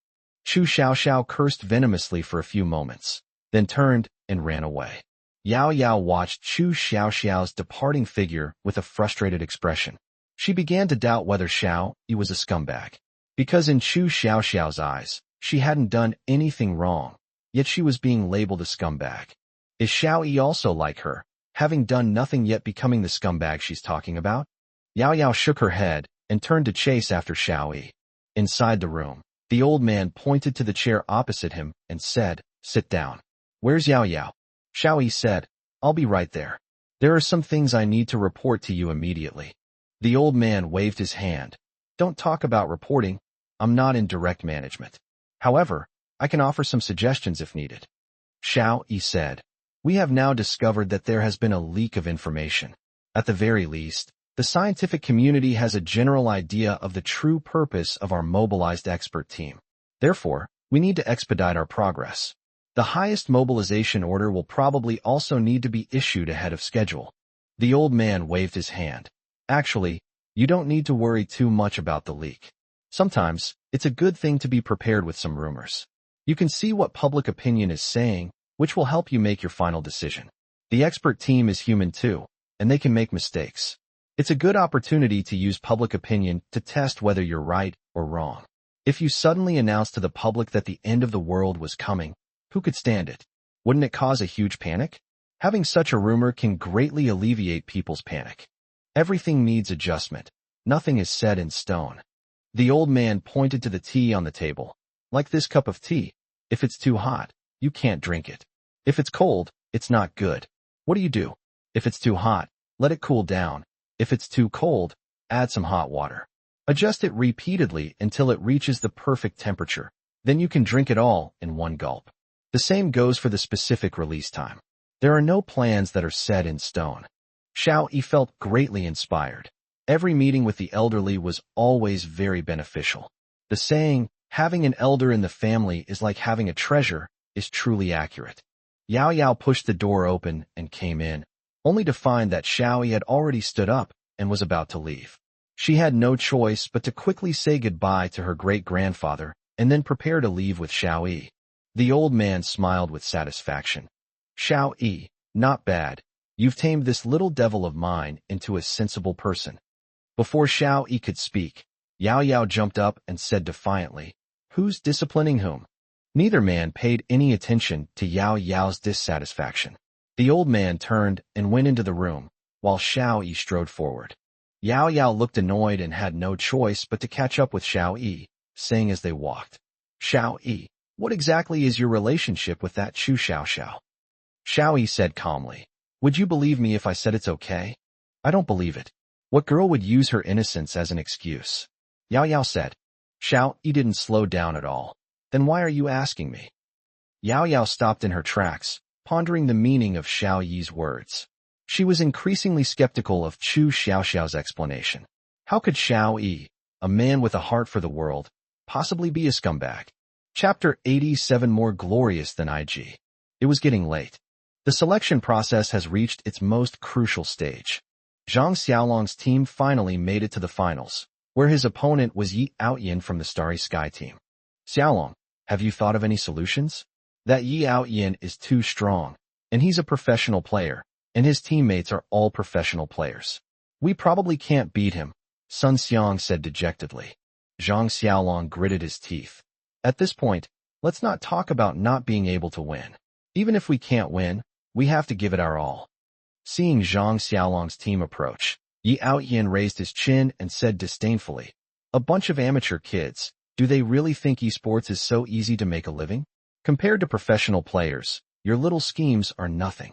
Chu Xiaoxiao cursed venomously for a few moments, then turned and ran away. Yao Yao watched Chu Xiaoxiao's departing figure with a frustrated expression. She began to doubt whether Xiao Yi was a scumbag, because in Chu Xiaoxiao's eyes, she hadn't done anything wrong, yet she was being labeled a scumbag. Is Xiao Yi also like her, having done nothing yet becoming the scumbag she's talking about? Yao Yao shook her head and turned to chase after Xiao Yi. Inside the room, the old man pointed to the chair opposite him and said, "Sit down." "Where's Yao Yao?" Xiao Yi said, "I'll be right there. There are some things I need to report to you immediately." The old man waved his hand. "Don't talk about reporting. I'm not in direct management. However, I can offer some suggestions if needed." Xiao Yi said, "We have now discovered that there has been a leak of information. At the very least, the scientific community has a general idea of the true purpose of our mobilized expert team. Therefore, we need to expedite our progress. The highest mobilization order will probably also need to be issued ahead of schedule." The old man waved his hand. "Actually, you don't need to worry too much about the leak. Sometimes, it's a good thing to be prepared with some rumors. You can see what public opinion is saying, which will help you make your final decision. The expert team is human too, and they can make mistakes. It's a good opportunity to use public opinion to test whether you're right or wrong. If you suddenly announce to the public that the end of the world was coming, who could stand it? Wouldn't it cause a huge panic? Having such a rumor can greatly alleviate people's panic. Everything needs adjustment. Nothing is set in stone." The old man pointed to the tea on the table. "Like this cup of tea. If it's too hot, you can't drink it. If it's cold, it's not good. What do? If it's too hot, let it cool down. If it's too cold, add some hot water. Adjust it repeatedly until it reaches the perfect temperature. Then you can drink it all in one gulp." The same goes for the specific release time. There are no plans that are set in stone. Xiao Yi felt greatly inspired. Every meeting with the elderly was always very beneficial. The saying, "Having an elder in the family is like having a treasure," is truly accurate. Yao Yao pushed the door open and came in, only to find that Xiao Yi had already stood up and was about to leave. She had no choice but to quickly say goodbye to her great-grandfather and then prepare to leave with Xiao Yi. The old man smiled with satisfaction. "Xiao Yi, not bad. You've tamed this little devil of mine into a sensible person." Before Xiao Yi could speak, Yao Yao jumped up and said defiantly, "Who's disciplining whom?" Neither man paid any attention to Yao Yao's dissatisfaction. The old man turned and went into the room, while Xiao Yi strode forward. Yao Yao looked annoyed and had no choice but to catch up with Xiao Yi, saying as they walked, "Xiao Yi, What exactly is your relationship with that Chu Xiao Xiao? Xiao Yi said calmly. Would you believe me if I said it's okay? I don't believe it. What girl would use her innocence as an excuse? Yao Yao said. Xiao Yi didn't slow down at all. Then why are you asking me? Yao Yao stopped in her tracks, pondering the meaning of Xiao Yi's words. She was increasingly skeptical of Chu Xiaoxiao's explanation. How could Xiao Yi, a man with a heart for the world, possibly be a scumbag? Chapter 87 More glorious than IG. It was getting late. The selection process has reached its most crucial stage. Zhang Xiaolong's team finally made it to the finals, where his opponent was Yi Outyin from the Starry Sky team. Xiaolong, have you thought of any solutions? That Yi Outyin is too strong, and he's a professional player, and his teammates are all professional players. We probably can't beat him, Sun Xiang said dejectedly. Zhang Xiaolong gritted his teeth. At this point, let's not talk about not being able to win. Even if we can't win, we have to give it our all. Seeing Zhang Xiaolong's team approach, Yi Outyin raised his chin and said disdainfully, a bunch of amateur kids, do they really think esports is so easy to make a living? Compared to professional players, your little schemes are nothing.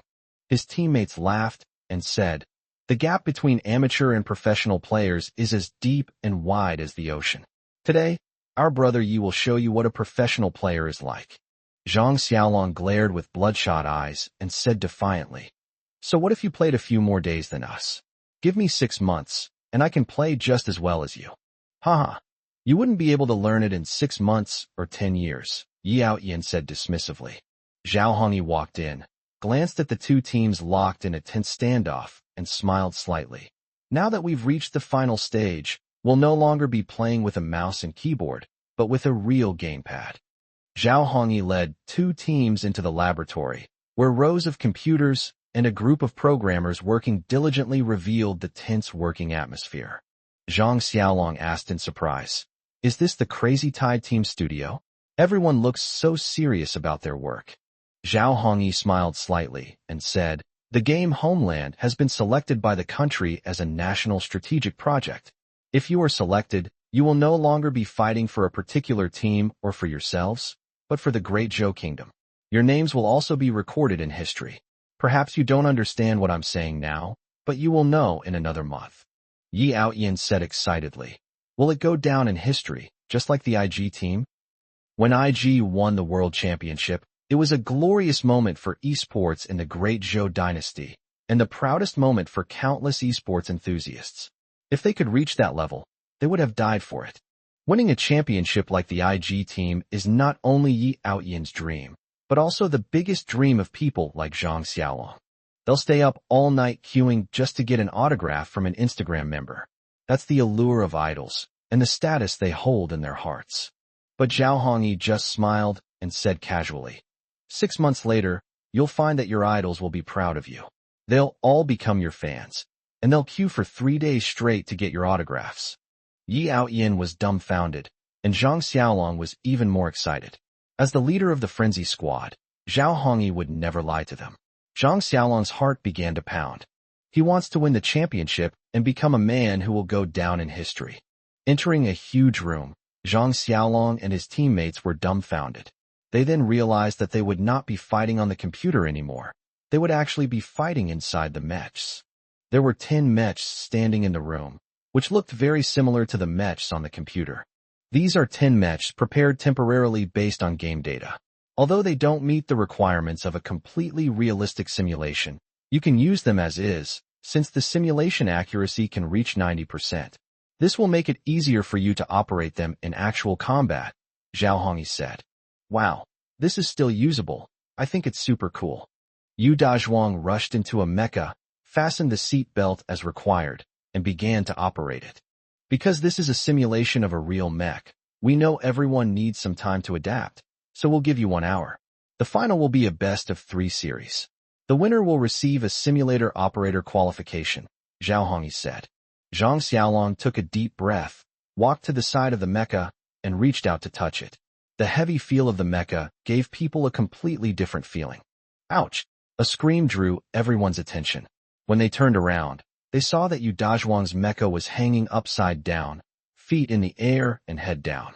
His teammates laughed and said, the gap between amateur and professional players is as deep and wide as the ocean. Today, our brother Yi will show you what a professional player is like. Zhang Xiaolong glared with bloodshot eyes and said defiantly, so what if you played a few more days than us? Give me 6 months, and I can play just as well as you. Haha. You wouldn't be able to learn it in 6 months or 10 years, Yi Outyin said dismissively. Zhao Hongyi walked in, glanced at the two teams locked in a tense standoff, and smiled slightly. Now that we've reached the final stage, we'll no longer be playing with a mouse and keyboard, but with a real gamepad. Zhao Hongyi led 2 teams into the laboratory, where rows of computers and a group of programmers working diligently revealed the tense working atmosphere. Zhang Xiaolong asked in surprise, is this the Crazy Tide Team studio? Everyone looks so serious about their work. Zhao Hongyi smiled slightly and said, the game Homeland has been selected by the country as a national strategic project. If you are selected, you will no longer be fighting for a particular team or for yourselves, but for the Great Zhou Kingdom. Your names will also be recorded in history. Perhaps you don't understand what I'm saying now, but you will know in another month. Yi Outyin said excitedly. Will it go down in history, just like the IG team? When IG won the World Championship, it was a glorious moment for esports in the Great Zhou dynasty, and the proudest moment for countless esports enthusiasts. If they could reach that level, they would have died for it. Winning a championship like the IG team is not only Yi Outyin's dream, but also the biggest dream of people like Zhang Xiaolong. They'll stay up all night queuing just to get an autograph from an Instagram member. That's the allure of idols, and the status they hold in their hearts. But Zhao Hongyi just smiled and said casually, 6 months later, you'll find that your idols will be proud of you. They'll all become your fans, and they'll queue for 3 days straight to get your autographs. Yi Outyin was dumbfounded, and Zhang Xiaolong was even more excited. As the leader of the Frenzy Squad, Zhao Hongyi would never lie to them. Zhang Xiaolong's heart began to pound. He wants to win the championship and become a man who will go down in history. Entering a huge room, Zhang Xiaolong and his teammates were dumbfounded. They then realized that they would not be fighting on the computer anymore. They would actually be fighting inside the Mechs. There were 10 Mechs standing in the room, which looked very similar to the Mechs on the computer. These are 10 Mechs prepared temporarily based on game data. Although they don't meet the requirements of a completely realistic simulation, you can use them as is, since the simulation accuracy can reach 90%. This will make it easier for you to operate them in actual combat, Zhao Hongyi said. Wow, this is still usable. I think it's super cool. Yu Dazhuang rushed into a mecha, fastened the seat belt as required, and began to operate it. Because this is a simulation of a real mech, we know everyone needs some time to adapt, so we'll give you 1 hour. The final will be a best of 3 series. The winner will receive a simulator operator qualification, Zhao Hongyi said. Zhang Xiaolong took a deep breath, walked to the side of the mecha, and reached out to touch it. The heavy feel of the mecha gave people a completely different feeling. Ouch! A scream drew everyone's attention. When they turned around, they saw that Yu Dazhuang's mecha was hanging upside down, feet in the air and head down.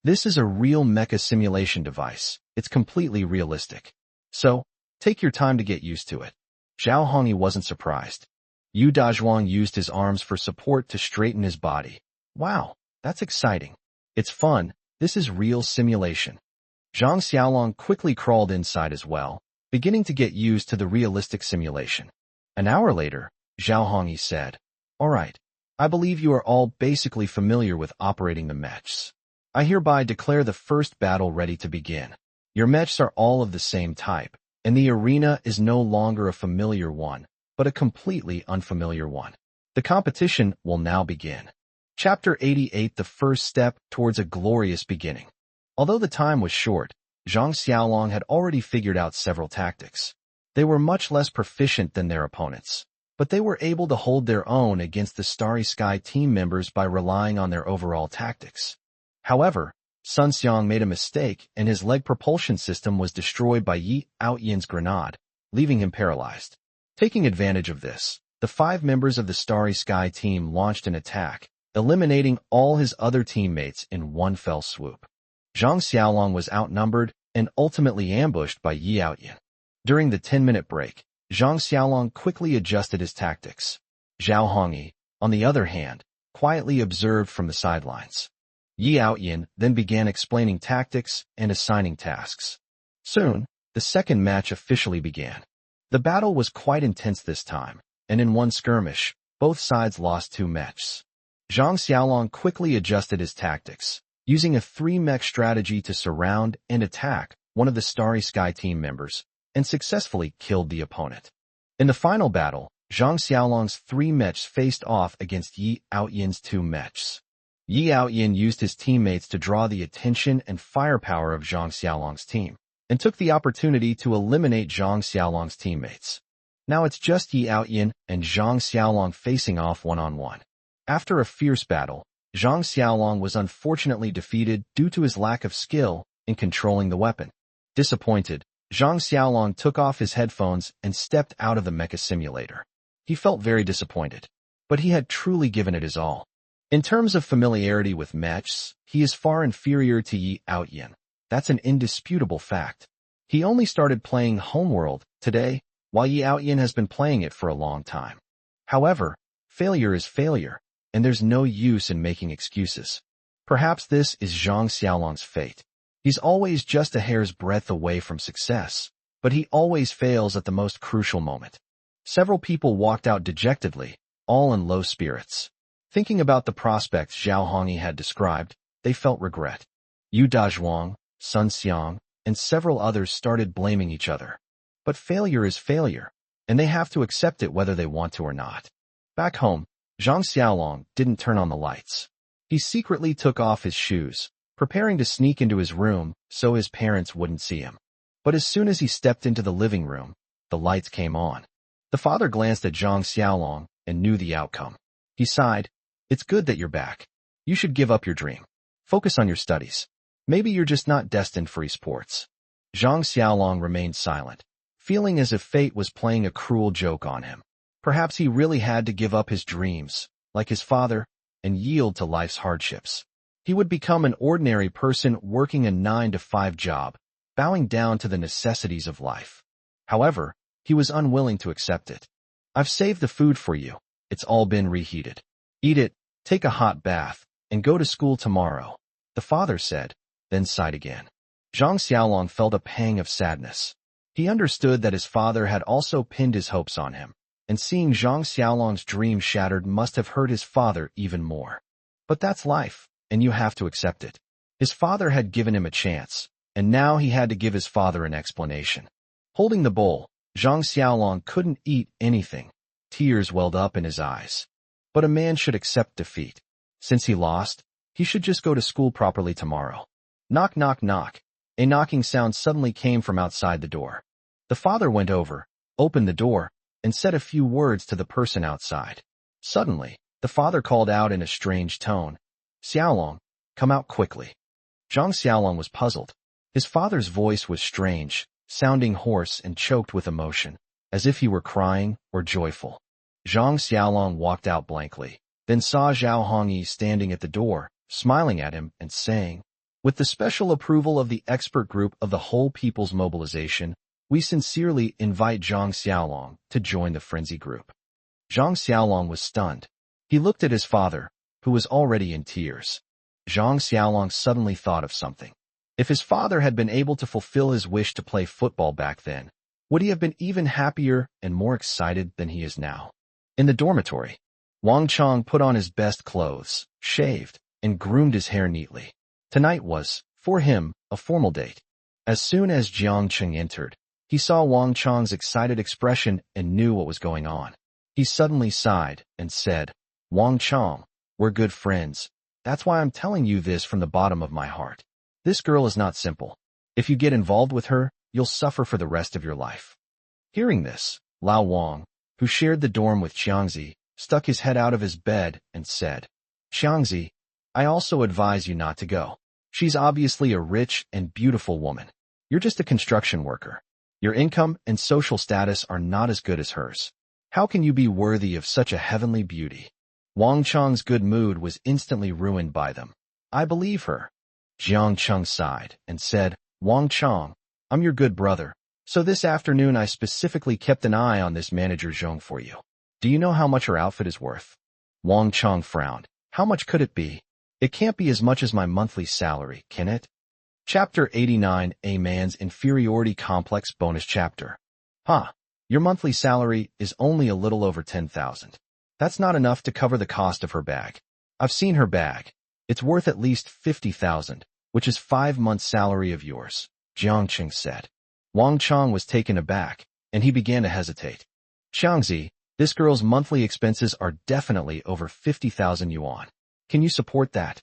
This is a real mecha simulation device. It's completely realistic. So, take your time to get used to it. Zhao Hongyi wasn't surprised. Yu Dazhuang used his arms for support to straighten his body. Wow, that's exciting. It's fun. This is real simulation. Zhang Xiaolong quickly crawled inside as well, beginning to get used to the realistic simulation. An hour later, Zhao Hongyi said, "All right, I believe you are all basically familiar with operating the Mechs. I hereby declare the first battle ready to begin. Your Mechs are all of the same type, and the arena is no longer a familiar one, but a completely unfamiliar one. The competition will now begin." Chapter 88: The First Step Towards a Glorious Beginning. Although the time was short, Zhang Xiaolong had already figured out several tactics. They were much less proficient than their opponents, but they were able to hold their own against the Starry Sky team members by relying on their overall tactics. However, Sun Xiang made a mistake and his leg propulsion system was destroyed by Yi Aoyin's grenade, leaving him paralyzed. Taking advantage of this, the 5 members of the Starry Sky team launched an attack, eliminating all his other teammates in one fell swoop. Zhang Xiaolong was outnumbered and ultimately ambushed by Yi Aoyin. During the 10-minute break, Zhang Xiaolong quickly adjusted his tactics. Zhao Hongyi, on the other hand, quietly observed from the sidelines. Yi Aoyin then began explaining tactics and assigning tasks. Soon, the second match officially began. The battle was quite intense this time, and in one skirmish, both sides lost 2 mechs. Zhang Xiaolong quickly adjusted his tactics, using a 3-mech strategy to surround and attack one of the Starry Sky team members, and successfully killed the opponent. In the final battle, Zhang Xiaolong's 3 mechs faced off against Yi Aoyin's 2 mechs. Yi Aoyin used his teammates to draw the attention and firepower of Zhang Xiaolong's team, and took the opportunity to eliminate Zhang Xiaolong's teammates. Now it's just Yi Aoyin and Zhang Xiaolong facing off one-on-one. After a fierce battle, Zhang Xiaolong was unfortunately defeated due to his lack of skill in controlling the weapon. Disappointed, Zhang Xiaolong took off his headphones and stepped out of the mecha simulator. He felt very disappointed, but he had truly given it his all. In terms of familiarity with mechs, he is far inferior to Yi Aoyin. That's an indisputable fact. He only started playing Homeworld today, while Yi Aoyin has been playing it for a long time. However, failure is failure, and there's no use in making excuses. Perhaps this is Zhang Xiaolong's fate. He's always just a hair's breadth away from success, but he always fails at the most crucial moment. Several people walked out dejectedly, all in low spirits. Thinking about the prospects Zhao Hongyi had described, they felt regret. Yu Dazhuang, Sun Xiang, and several others started blaming each other. But failure is failure, and they have to accept it whether they want to or not. Back home, Zhang Xiaolong didn't turn on the lights. He secretly took off his shoes, preparing to sneak into his room so his parents wouldn't see him. But as soon as he stepped into the living room, the lights came on. The father glanced at Zhang Xiaolong and knew the outcome. He sighed, "It's good that you're back. You should give up your dream. Focus on your studies. Maybe you're just not destined for esports." Zhang Xiaolong remained silent, feeling as if fate was playing a cruel joke on him. Perhaps he really had to give up his dreams, like his father, and yield to life's hardships. He would become an ordinary person working a 9-to-5 job, bowing down to the necessities of life. However, he was unwilling to accept it. "I've saved the food for you. It's all been reheated. Eat it, take a hot bath, and go to school tomorrow," the father said, then sighed again. Zhang Xiaolong felt a pang of sadness. He understood that his father had also pinned his hopes on him, and seeing Zhang Xiaolong's dream shattered must have hurt his father even more. But that's life, and you have to accept it. His father had given him a chance, and now he had to give his father an explanation. Holding the bowl, Zhang Xiaolong couldn't eat anything. Tears welled up in his eyes. But a man should accept defeat. Since he lost, he should just go to school properly tomorrow. Knock, knock, knock. A knocking sound suddenly came from outside the door. The father went over, opened the door, and said a few words to the person outside. Suddenly, the father called out in a strange tone, "Xiaolong, come out quickly." Zhang Xiaolong was puzzled. His father's voice was strange, sounding hoarse and choked with emotion, as if he were crying or joyful. Zhang Xiaolong walked out blankly, then saw Zhao Hongyi standing at the door, smiling at him and saying, With the special approval of the expert group of the whole People's Mobilization, we sincerely invite Zhang Xiaolong to join the frenzy group. Zhang Xiaolong was stunned. He looked at his father, who was already in tears. Zhang Xiaolong suddenly thought of something. If his father had been able to fulfill his wish to play football back then, would he have been even happier and more excited than he is now? In the dormitory, Wang Chong put on his best clothes, shaved, and groomed his hair neatly. Tonight was, for him, a formal date. As soon as Jiang Cheng entered, he saw Wang Chong's excited expression and knew what was going on. He suddenly sighed and said, "Wang Chong, we're good friends. That's why I'm telling you this from the bottom of my heart. This girl is not simple. If you get involved with her, you'll suffer for the rest of your life." Hearing this, Lao Wang, who shared the dorm with Xiangzi, stuck his head out of his bed and said, "Xiangzi, I also advise you not to go. She's obviously a rich and beautiful woman. You're just a construction worker. Your income and social status are not as good as hers. How can you be worthy of such a heavenly beauty?" Wang Chong's good mood was instantly ruined by them. "I believe her." Jiang Cheng sighed and said, "Wang Chong, I'm your good brother, so this afternoon I specifically kept an eye on this manager Zhong for you. Do you know how much her outfit is worth?" Wang Chong frowned. "How much could it be? It can't be as much as my monthly salary, can it?" Chapter 89, A Man's Inferiority Complex Bonus Chapter. Your monthly salary is only a little over 10,000. That's not enough to cover the cost of her bag. I've seen her bag. It's worth at least 50,000, which is 5 months' salary of yours, Jiang Cheng said. Wang Chong was taken aback, and he began to hesitate. "Xiangzi, this girl's monthly expenses are definitely over 50,000 yuan. Can you support that?"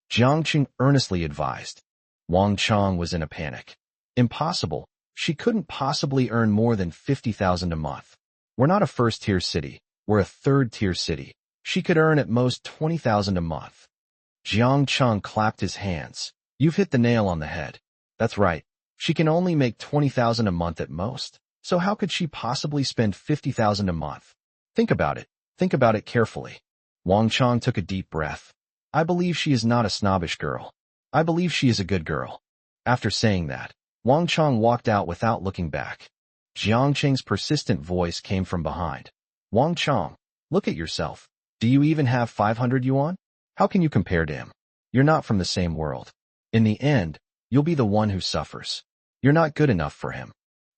Jiang Cheng earnestly advised. Wang Chong was in a panic. "Impossible. She couldn't possibly earn more than 50,000 a month. We're not a first-tier city. We're a third-tier city. She could earn at most 20,000 a month." Jiang Cheng clapped his hands. "You've hit the nail on the head. That's right. She can only make 20,000 a month at most. So how could she possibly spend 50,000 a month? Think about it. Think about it carefully." Wang Chong took a deep breath. "I believe she is not a snobbish girl. I believe she is a good girl." After saying that, Wang Chong walked out without looking back. Jiang Cheng's persistent voice came from behind. "Wang Chong, look at yourself. Do you even have 500 yuan? How can you compare to him? You're not from the same world. In the end, you'll be the one who suffers. You're not good enough for him."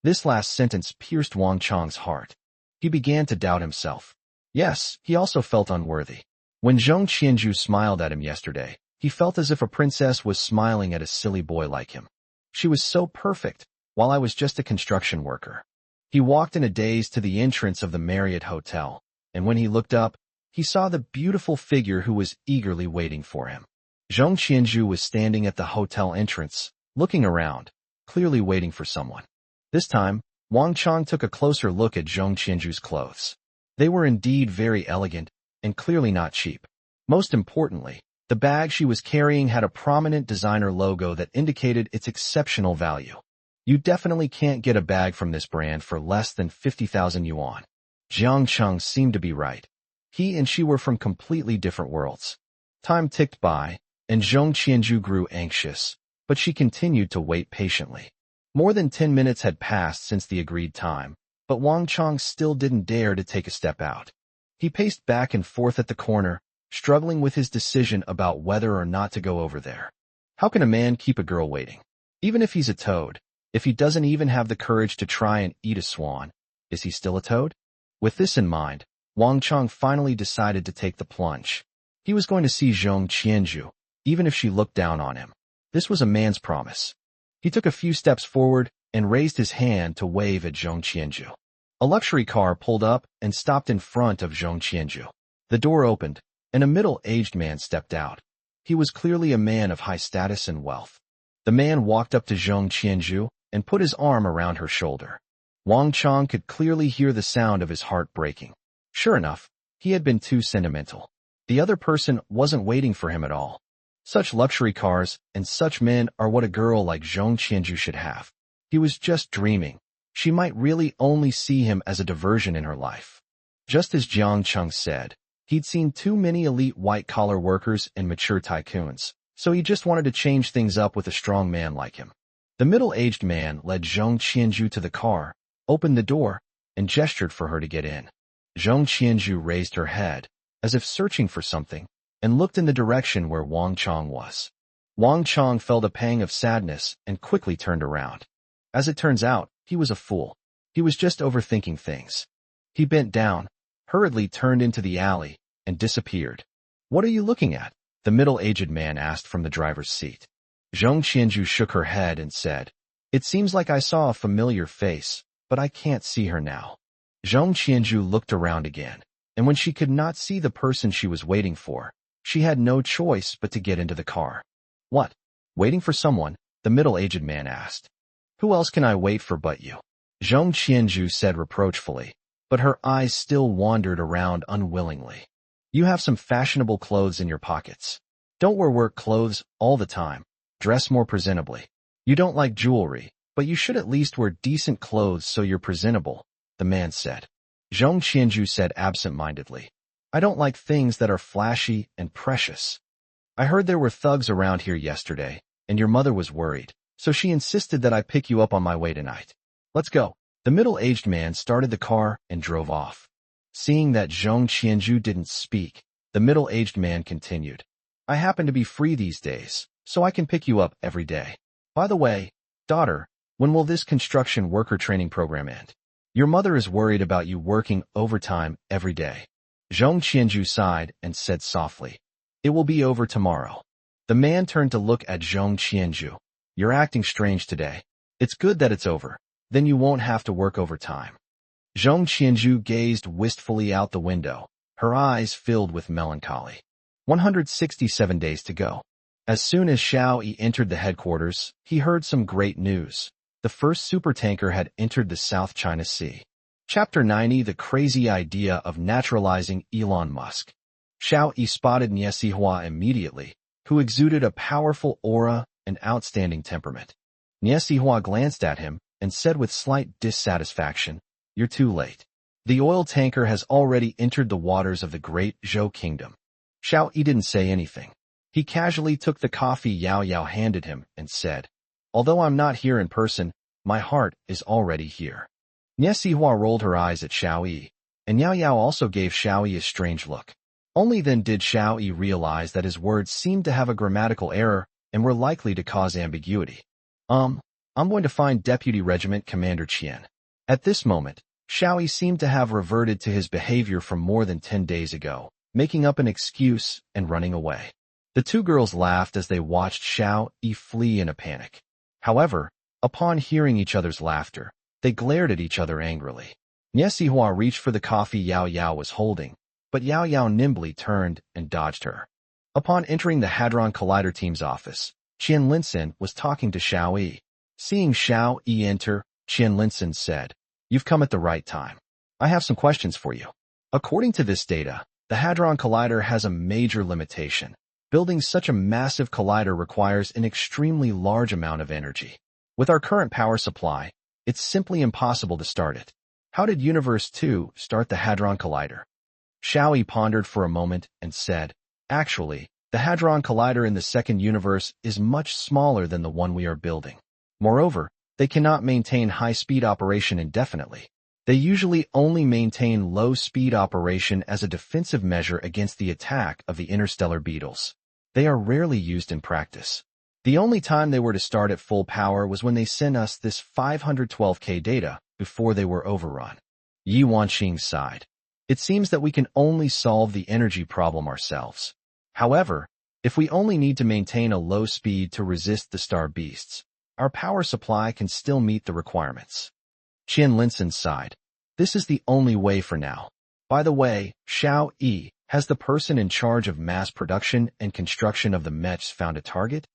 This last sentence pierced Wang Chong's heart. He began to doubt himself. Yes, he also felt unworthy. When Zhong Qianzhu smiled at him yesterday, he felt as if a princess was smiling at a silly boy like him. She was so perfect, while I was just a construction worker. He walked in a daze to the entrance of the Marriott Hotel, and when he looked up, he saw the beautiful figure who was eagerly waiting for him. Zhong Qianzhu was standing at the hotel entrance, looking around, clearly waiting for someone. This time, Wang Chong took a closer look at Zhong Qianzhu's clothes. They were indeed very elegant, and clearly not cheap. Most importantly, the bag she was carrying had a prominent designer logo that indicated its exceptional value. You definitely can't get a bag from this brand for less than 50,000 yuan. Jiang Cheng seemed to be right. He and she were from completely different worlds. Time ticked by, and Zhong Qianzhu grew anxious, but she continued to wait patiently. More than 10 minutes had passed since the agreed time, but Wang Chong still didn't dare to take a step out. He paced back and forth at the corner, struggling with his decision about whether or not to go over there. How can a man keep a girl waiting? Even if he's a toad, if he doesn't even have the courage to try and eat a swan, is he still a toad? With this in mind, Wang Chong finally decided to take the plunge. He was going to see Zhong Qianzhu, even if she looked down on him. This was a man's promise. He took a few steps forward and raised his hand to wave at Zhong Qianzhu. A luxury car pulled up and stopped in front of Zhong Qianzhu. The door opened, and a middle-aged man stepped out. He was clearly a man of high status and wealth. The man walked up to Zhong Qianzhu and put his arm around her shoulder. Wang Chong could clearly hear the sound of his heart breaking. Sure enough, he had been too sentimental. The other person wasn't waiting for him at all. Such luxury cars and such men are what a girl like Zhong Qianzhu should have. He was just dreaming. She might really only see him as a diversion in her life. Just as Jiang Cheng said, he'd seen too many elite white-collar workers and mature tycoons, so he just wanted to change things up with a strong man like him. The middle-aged man led Zhong Qianzhu to the car, opened the door, and gestured for her to get in. Zhong Qianzhu raised her head, as if searching for something, and looked in the direction where Wang Chong was. Wang Chong felt a pang of sadness and quickly turned around. As it turns out, he was a fool. He was just overthinking things. He bent down, hurriedly turned into the alley, and disappeared. "What are you looking at?" the middle-aged man asked from the driver's seat. Zhong Qianzhu shook her head and said, "It seems like I saw a familiar face, but I can't see her now." Zhong Qianzhu looked around again, and when she could not see the person she was waiting for, she had no choice but to get into the car. "What? Waiting for someone?" the middle-aged man asked. "Who else can I wait for but you?" Zhong Qianzhu said reproachfully, but her eyes still wandered around unwillingly. "You have some fashionable clothes in your pockets. Don't wear work clothes all the time. Dress more presentably. You don't like jewelry, but you should at least wear decent clothes so you're presentable," the man said. Zhong Qianzhu said absent-mindedly, "I don't like things that are flashy and precious. I heard there were thugs around here yesterday, and your mother was worried, so she insisted that I pick you up on my way tonight. Let's go." The middle-aged man started the car and drove off. Seeing that Zhong Qianzhu didn't speak, the middle-aged man continued, "I happen to be free these days, so I can pick you up every day. By the way, daughter, when will this construction worker training program end? Your mother is worried about you working overtime every day." Zhong Qianzhu sighed and said softly, "It will be over tomorrow." The man turned to look at Zhong Qianzhu. "You're acting strange today. It's good that it's over. Then you won't have to work overtime." Zhong Qianzhu gazed wistfully out the window, her eyes filled with melancholy. 167 days to go. As soon as Xiao Yi entered the headquarters, he heard some great news. The first supertanker had entered the South China Sea. Chapter 90: The Crazy Idea of Naturalizing Elon Musk. Xiao Yi spotted Niesihua immediately, who exuded a powerful aura and outstanding temperament. Niesihua glanced at him and said with slight dissatisfaction, "You're too late. The oil tanker has already entered the waters of the great Zhou kingdom." Xiao Yi didn't say anything. He casually took the coffee Yao Yao handed him and said, "Although I'm not here in person, my heart is already here." Niesihua rolled her eyes at Xiao Yi, and Yao Yao also gave Xiao Yi a strange look. Only then did Xiao Yi realize that his words seemed to have a grammatical error and were likely to cause ambiguity. I'm going to find Deputy Regiment Commander Qian." At this moment, Xiao Yi seemed to have reverted to his behavior from more than 10 days ago, making up an excuse and running away. The two girls laughed as they watched Xiao Yi flee in a panic. However, upon hearing each other's laughter, they glared at each other angrily. Niesihua reached for the coffee Yao Yao was holding, but Yao Yao nimbly turned and dodged her. Upon entering the Hadron Collider team's office, Qian Linsen was talking to Xiao Yi. Seeing Xiao Yi enter, Qian Linsen said, "You've come at the right time. I have some questions for you." According to this data, the Hadron Collider has a major limitation. Building such a massive collider requires an extremely large amount of energy. With our current power supply, it's simply impossible to start it. How did Universe 2 start the Hadron Collider? Xiao Yi pondered for a moment and said, "Actually, the Hadron Collider in the second universe is much smaller than the one we are building. Moreover, they cannot maintain high-speed operation indefinitely. They usually only maintain low-speed operation as a defensive measure against the attack of the interstellar beetles. They are rarely used in practice. The only time they were to start at full power was when they sent us this 512K data before they were overrun." Yi Wanqing sighed. "It seems that we can only solve the energy problem ourselves. However, if we only need to maintain a low speed to resist the star beasts, our power supply can still meet the requirements." Qian Linsen sighed. "This is the only way for now. By the way, Xiao Yi, has the person in charge of mass production and construction of the Mechs found a target?"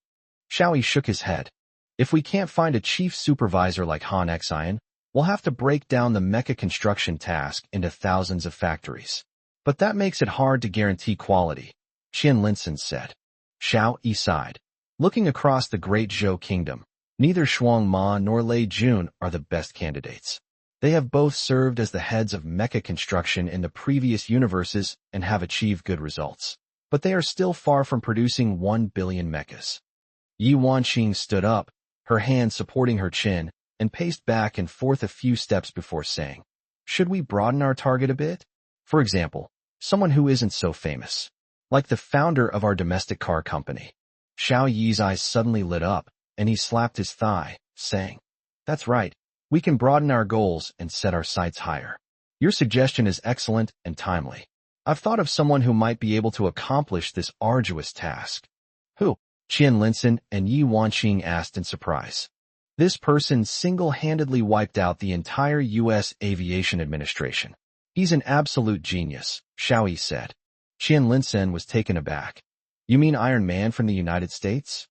Xiao Yi shook his head. "If we can't find a chief supervisor like Han Xian, we'll have to break down the mecha construction task into thousands of factories. But that makes it hard to guarantee quality," Qian Linsen said. Xiao Yi sighed. Looking across the great Zhou kingdom, neither Shuang Ma nor Lei Jun are the best candidates. They have both served as the heads of mecha construction in the previous universes and have achieved good results. but they are still far from producing 1 billion mechas. Yi Wanqing stood up, her hand supporting her chin, and paced back and forth a few steps before saying, "Should we broaden our target a bit? For example, someone who isn't so famous, like the founder of our domestic car company." Xiao Yi's eyes suddenly lit up, and he slapped his thigh, saying, "That's right. We can broaden our goals and set our sights higher. Your suggestion is excellent and timely. I've thought of someone who might be able to accomplish this arduous task." "Who?" Qian Linson and Yi Wanqing asked in surprise. "This person single-handedly wiped out the entire U.S. Aviation Administration. He's an absolute genius," Xiao Yi said. Qian Linson was taken aback. "You mean Iron Man from the United States?"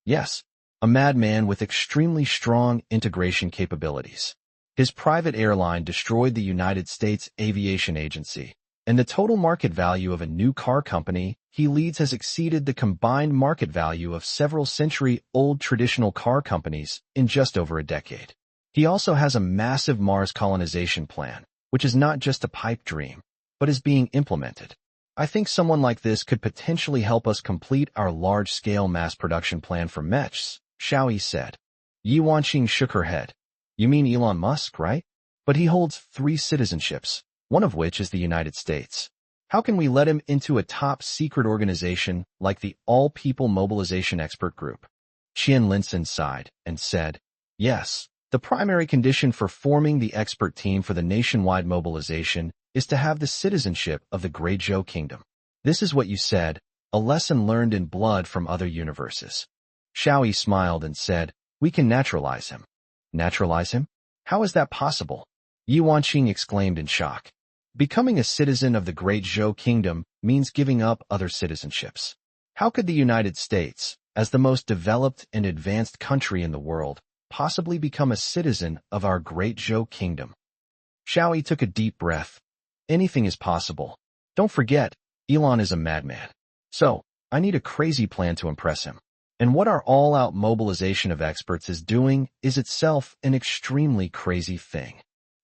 "Yes, a madman with extremely strong integration capabilities. His private airline destroyed the United States Aviation Agency, and the total market value of a new car company he leads has exceeded the combined market value of several century-old traditional car companies in just over a decade. He also has a massive Mars colonization plan, which is not just a pipe dream, but is being implemented. I think someone like this could potentially help us complete our large-scale mass production plan for Mechs," Xiao Yi said. Yi Wanqing shook her head. "You mean Elon Musk, right? But he holds 3 citizenships, one of which is the United States. How can we let him into a top-secret organization like the All-People Mobilization Expert Group?" Qian Linson sighed and said, "Yes, the primary condition for forming the expert team for the nationwide mobilization is to have the citizenship of the Great Zhou Kingdom. This is what you said, a lesson learned in blood from other universes." Xiao Yi smiled and said, "We can naturalize him." "Naturalize him? How is that possible?" Yi Wanqing exclaimed in shock. "Becoming a citizen of the Great Zhou Kingdom means giving up other citizenships. How could the United States, as the most developed and advanced country in the world, possibly become a citizen of our Great Zhou Kingdom?" Xiao Yi took a deep breath. "Anything is possible. Don't forget, Elon is a madman. So, I need a crazy plan to impress him. And what our all-out mobilization of experts is doing is itself an extremely crazy thing."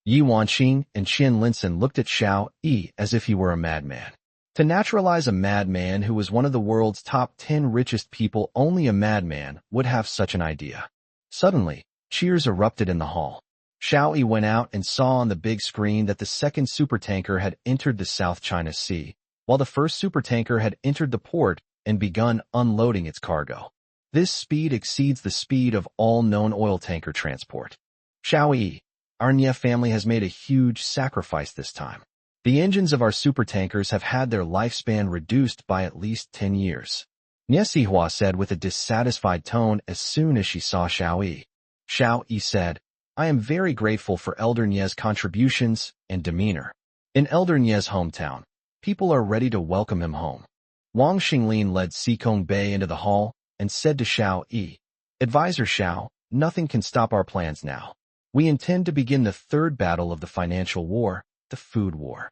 Yi Wanqing and Qian Linson looked at Xiao Yi as if he were a madman. To naturalize a madman who was one of the world's top 10 richest people, only a madman would have such an idea. Suddenly, cheers erupted in the hall. Xiao Yi went out and saw on the big screen that the second supertanker had entered the South China Sea, while the first supertanker had entered the port and begun unloading its cargo. This speed exceeds the speed of all known oil tanker transport. "Xiao Yi, our Nye family has made a huge sacrifice this time. The engines of our supertankers have had their lifespan reduced by at least 10 years. Nye Sihua said with a dissatisfied tone as soon as she saw Xiao Yi. Xiao Yi said, "I am very grateful for Elder Nye's contributions and demeanor. In Elder Nye's hometown, people are ready to welcome him home." Wang Xinglin led Sikong Bei into the hall and said to Xiao Yi, "Advisor Xiao, nothing can stop our plans now. We intend to begin the 3rd battle of the financial war, the food war."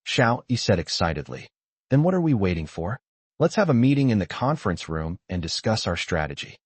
Xiao Yi said excitedly, "Then what are we waiting for? Let's have a meeting in the conference room and discuss our strategy."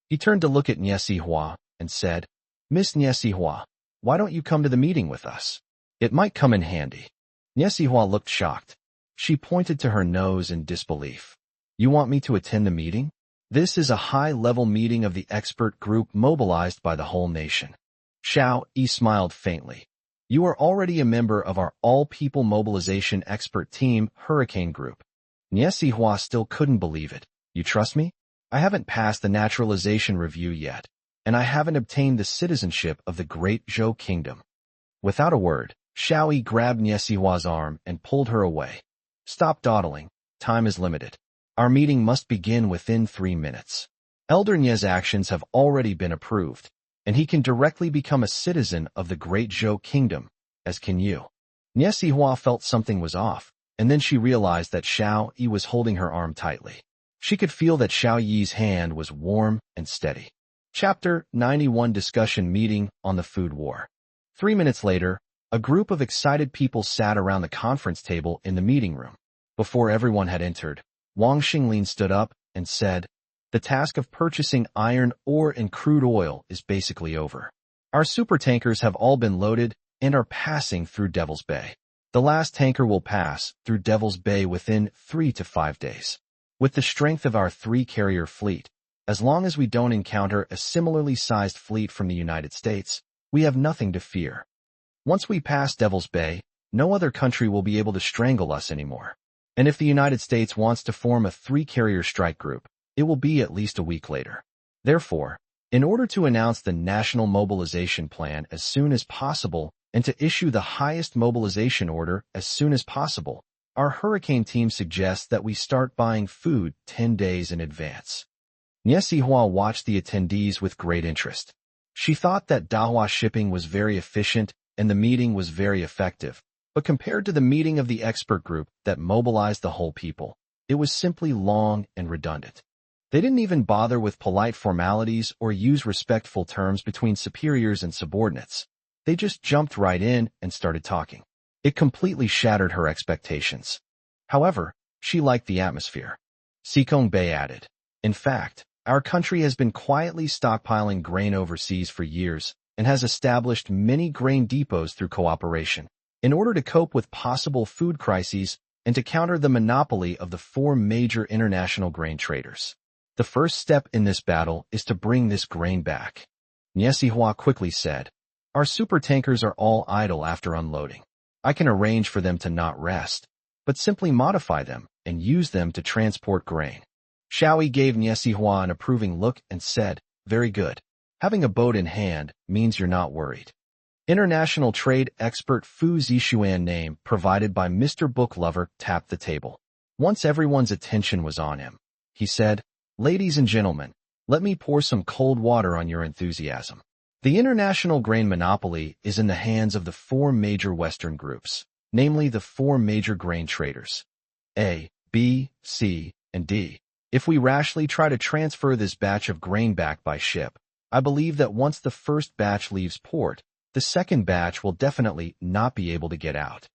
He turned to look at Nye Sihua and said, "Miss Nye Sihua, why don't you come to the meeting with us? It might come in handy." Nye Sihua looked shocked. She pointed to her nose in disbelief. "You want me to attend the meeting? This is a high-level meeting of the expert group mobilized by the whole nation." Xiao Yi smiled faintly. "You are already a member of our all-people mobilization expert team, Hurricane Group." Nye Sihua still couldn't believe it. "You trust me? I haven't passed the naturalization review yet, and I haven't obtained the citizenship of the Great Zhou Kingdom." Without a word, Xiao Yi grabbed Nye Sihua's arm and pulled her away. "Stop dawdling. Time is limited. Our meeting must begin within 3 minutes. Elder Nye's actions have already been approved, and he can directly become a citizen of the Great Zhou Kingdom, as can you." Nye Sihua felt something was off, and then she realized that Xiao Yi was holding her arm tightly. She could feel that Xiao Yi's hand was warm and steady. Chapter 91 Discussion Meeting on the Food War. 3 minutes later, a group of excited people sat around the conference table in the meeting room. Before everyone had entered, Wang Xinglin stood up and said, "The task of purchasing iron ore and crude oil is basically over. Our supertankers have all been loaded and are passing through Devil's Bay. The last tanker will pass through Devil's Bay within 3 to 5 days. With the strength of our 3-carrier fleet, as long as we don't encounter a similarly sized fleet from the United States, we have nothing to fear. Once we pass Devil's Bay, no other country will be able to strangle us anymore. And if the United States wants to form a 3-carrier strike group, it will be at least a week later. Therefore, in order to announce the national mobilization plan as soon as possible and to issue the highest mobilization order as soon as possible, our hurricane team suggests that we start buying food 10 days in advance. Niesihua watched the attendees with great interest. She thought that Dahua shipping was very efficient and the meeting was very effective, but compared to the meeting of the expert group that mobilized the whole people, it was simply long and redundant. They didn't even bother with polite formalities or use respectful terms between superiors and subordinates. They just jumped right in and started talking. It completely shattered her expectations. However, she liked the atmosphere. Sikong Bei added, "In fact, our country has been quietly stockpiling grain overseas for years and has established many grain depots through cooperation in order to cope with possible food crises and to counter the monopoly of the 4 major international grain traders. The first step in this battle is to bring this grain back." Niesihua quickly said, "Our supertankers are all idle after unloading. I can arrange for them to not rest, but simply modify them and use them to transport grain." Xiao Yi gave Niesihua an approving look and said, "Very good. Having a boat in hand means you're not worried." International trade expert Fu Zixuan, name provided by Mr. Booklover, tapped the table. Once everyone's attention was on him, he said, "Ladies and gentlemen, let me pour some cold water on your enthusiasm. The international grain monopoly is in the hands of the 4 major Western groups, namely the 4 major grain traders, A, B, C, and D. If we rashly try to transfer this batch of grain back by ship, I believe that once the first batch leaves port, the second batch will definitely not be able to get out."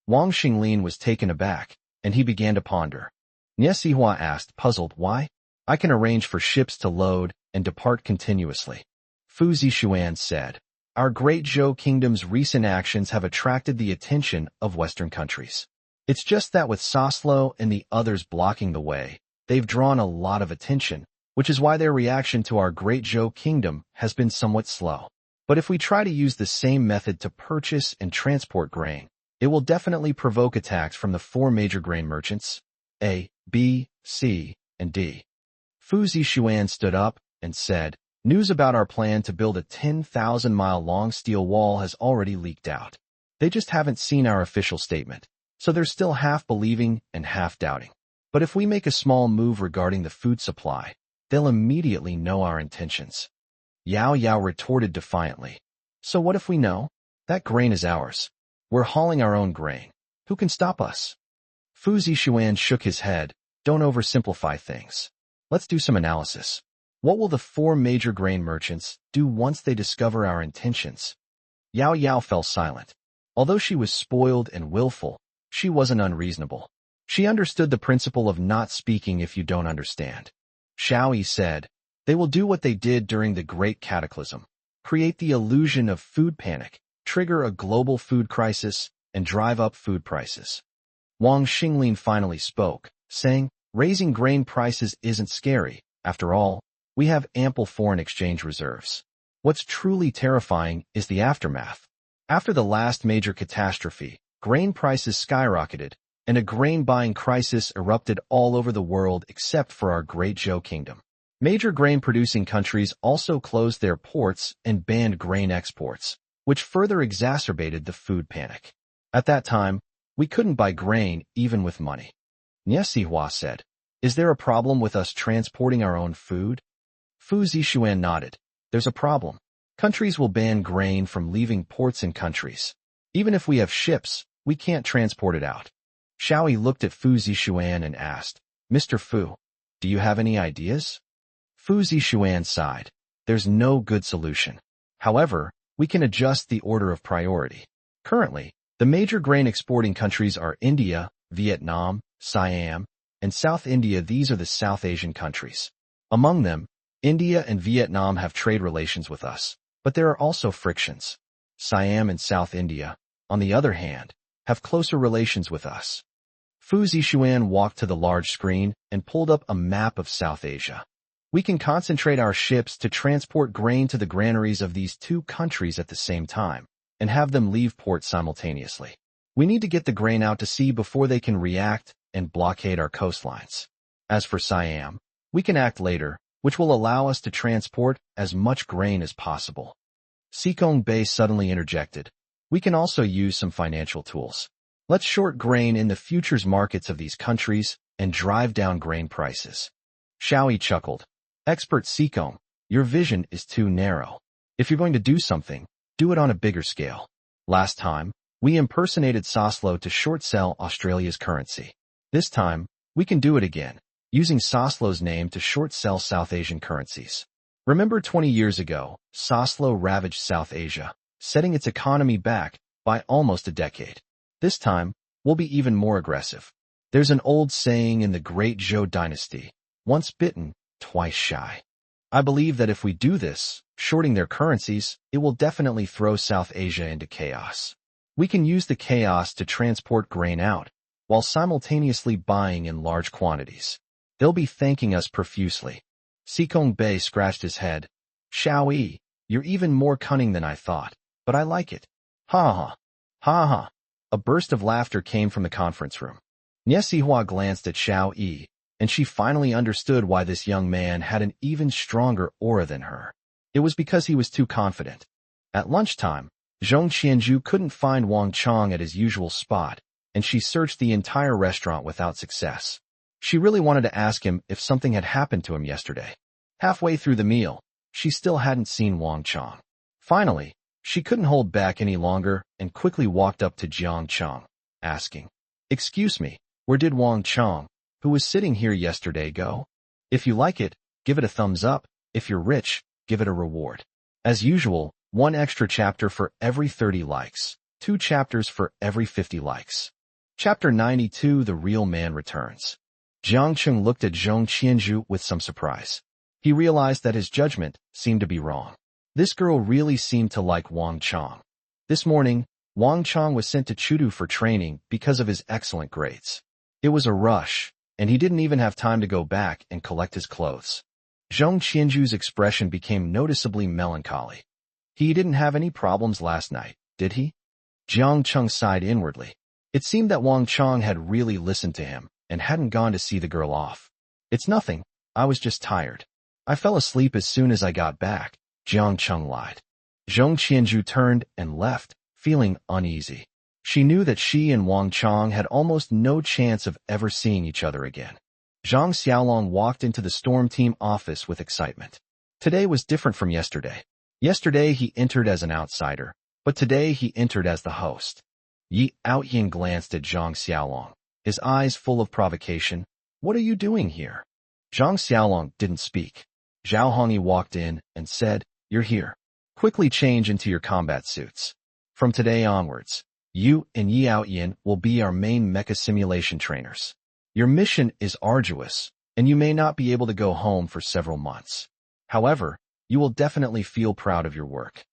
Wang Xinglin was taken aback, and he began to ponder. Niesihua asked, puzzled, "Why?" "I can arrange for ships to load and depart continuously." Fu Zixuan said, "Our great Zhou kingdom's recent actions have attracted the attention of Western countries. It's just that with Soslo and the others blocking the way, they've drawn a lot of attention, which is why their reaction to our great Zhou kingdom has been somewhat slow. But if we try to use the same method to purchase and transport grain, it will definitely provoke attacks from the 4 major grain merchants, A, B, C, and D." Fu Zixuan stood up and said, "News about our plan to build a 10,000-mile-long steel wall has already leaked out. They just haven't seen our official statement, so they're still half believing and half doubting. But if we make a small move regarding the food supply, they'll immediately know our intentions." Yao Yao retorted defiantly, "So what if we know? That grain is ours. We're hauling our own grain. Who can stop us?" Fu Zixuan shook his head. "Don't oversimplify things. Let's do some analysis. What will the 4 major grain merchants do once they discover our intentions?" Yao Yao fell silent. Although she was spoiled and willful, she wasn't unreasonable. She understood the principle of not speaking if you don't understand. Xiao Yi said, "They will do what they did during the Great Cataclysm, create the illusion of food panic, trigger a global food crisis, and drive up food prices." Wang Xinglin finally spoke, saying, "Raising grain prices isn't scary. After all, we have ample foreign exchange reserves. What's truly terrifying is the aftermath. After the last major catastrophe, grain prices skyrocketed, and a grain-buying crisis erupted all over the world except for our great Zhou kingdom. Major grain-producing countries also closed their ports and banned grain exports, which further exacerbated the food panic. At that time, we couldn't buy grain even with money." Niesihua said, "Is there a problem with us transporting our own food?" Fu Zixuan nodded. "There's a problem. Countries will ban grain from leaving ports in countries. Even if we have ships, we can't transport it out." Xiao Yi looked at Fu Zixuan and asked, "Mr. Fu, do you have any ideas?" Fu Zixuan sighed. "There's no good solution. However, we can adjust the order of priority. Currently, the major grain exporting countries are India, Vietnam, Siam, and South India. These are the South Asian countries. Among them, India and Vietnam have trade relations with us, but there are also frictions. Siam and South India, on the other hand, have closer relations with us. Fu Zixuan walked to the large screen and pulled up a map of South Asia. We can concentrate our ships to transport grain to the granaries of these two countries at the same time, and have them leave port simultaneously. We need to get the grain out to sea before they can react and blockade our coastlines. As for Siam, we can act later, which will allow us to transport as much grain as possible. Sikong Bey suddenly interjected. We can also use some financial tools. Let's short grain in the futures markets of these countries and drive down grain prices. Xiao Yi chuckled. Expert Sikong, your vision is too narrow. If you're going to do something, do it on a bigger scale. Last time, we impersonated Soslo to short sell Australia's currency. This time, we can do it again, using Soslo's name to short sell South Asian currencies. Remember 20 years ago, Soslo ravaged South Asia, setting its economy back by almost a decade. This time, we'll be even more aggressive. There's an old saying in the Great Zhou dynasty, once bitten, twice shy. I believe that if we do this, shorting their currencies, it will definitely throw South Asia into chaos. We can use the chaos to transport grain out, while simultaneously buying in large quantities. They'll be thanking us profusely. Sikong Bey scratched his head. Xiao Yi, you're even more cunning than I thought, but I like it. Ha ha. Ha ha. A burst of laughter came from the conference room. Nie Sihua glanced at Xiao Yi, and she finally understood why this young man had an even stronger aura than her. It was because he was too confident. At lunchtime, Zhong Qianzhu couldn't find Wang Chong at his usual spot, and she searched the entire restaurant without success. She really wanted to ask him if something had happened to him yesterday. Halfway through the meal, she still hadn't seen Wang Chong. Finally, she couldn't hold back any longer and quickly walked up to Jiang Chong, asking, "Excuse me, where did Wang Chong, who was sitting here yesterday, go? If you like it, give it a thumbs up. If you're rich, give it a reward. As usual, 1 extra chapter for every 30 likes, 2 chapters for every 50 likes. Chapter 92, The Real Man Returns." Jiang Chong looked at Zhong Qianzhu with some surprise. He realized that his judgment seemed to be wrong. This girl really seemed to like Wang Chong. This morning, Wang Chong was sent to Chudu for training because of his excellent grades. It was a rush, and he didn't even have time to go back and collect his clothes. Zhong Qianzhu's expression became noticeably melancholy. He didn't have any problems last night, did he? Jiang Chong sighed inwardly. It seemed that Wang Chong had really listened to him and hadn't gone to see the girl off. It's nothing, I was just tired. I fell asleep as soon as I got back, Jiang Chong lied. Zhong Qianzhu turned and left, feeling uneasy. She knew that she and Wang Chong had almost no chance of ever seeing each other again. Zhang Xiaolong walked into the Storm Team office with excitement. Today was different from yesterday. Yesterday he entered as an outsider, but today he entered as the host. Yi Outyin glanced at Zhang Xiaolong, his eyes full of provocation. What are you doing here? Zhang Xiaolong didn't speak. Zhao Hongyi walked in and said, You're here. Quickly change into your combat suits. From today onwards, you and Yi Outyin will be our main mecha simulation trainers. Your mission is arduous, and you may not be able to go home for several months. However, you will definitely feel proud of your work.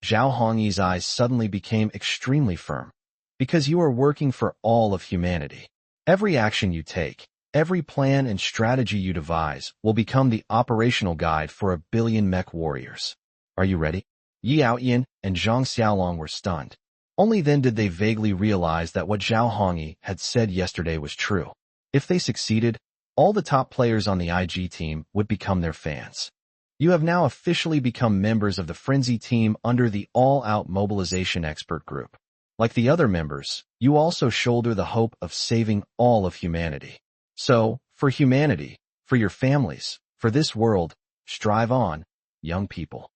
Zhao Hongyi's eyes suddenly became extremely firm. Because you are working for all of humanity. Every action you take, every plan and strategy you devise will become the operational guide for 1 billion mech warriors. Are you ready? Yi Outyin and Zhang Xiaolong were stunned. Only then did they vaguely realize that what Zhao Hongyi had said yesterday was true. If they succeeded, all the top players on the IG team would become their fans. You have now officially become members of the Frenzy team under the all-out mobilization expert group. Like the other members, you also shoulder the hope of saving all of humanity. So, for humanity, for your families, for this world, strive on, young people.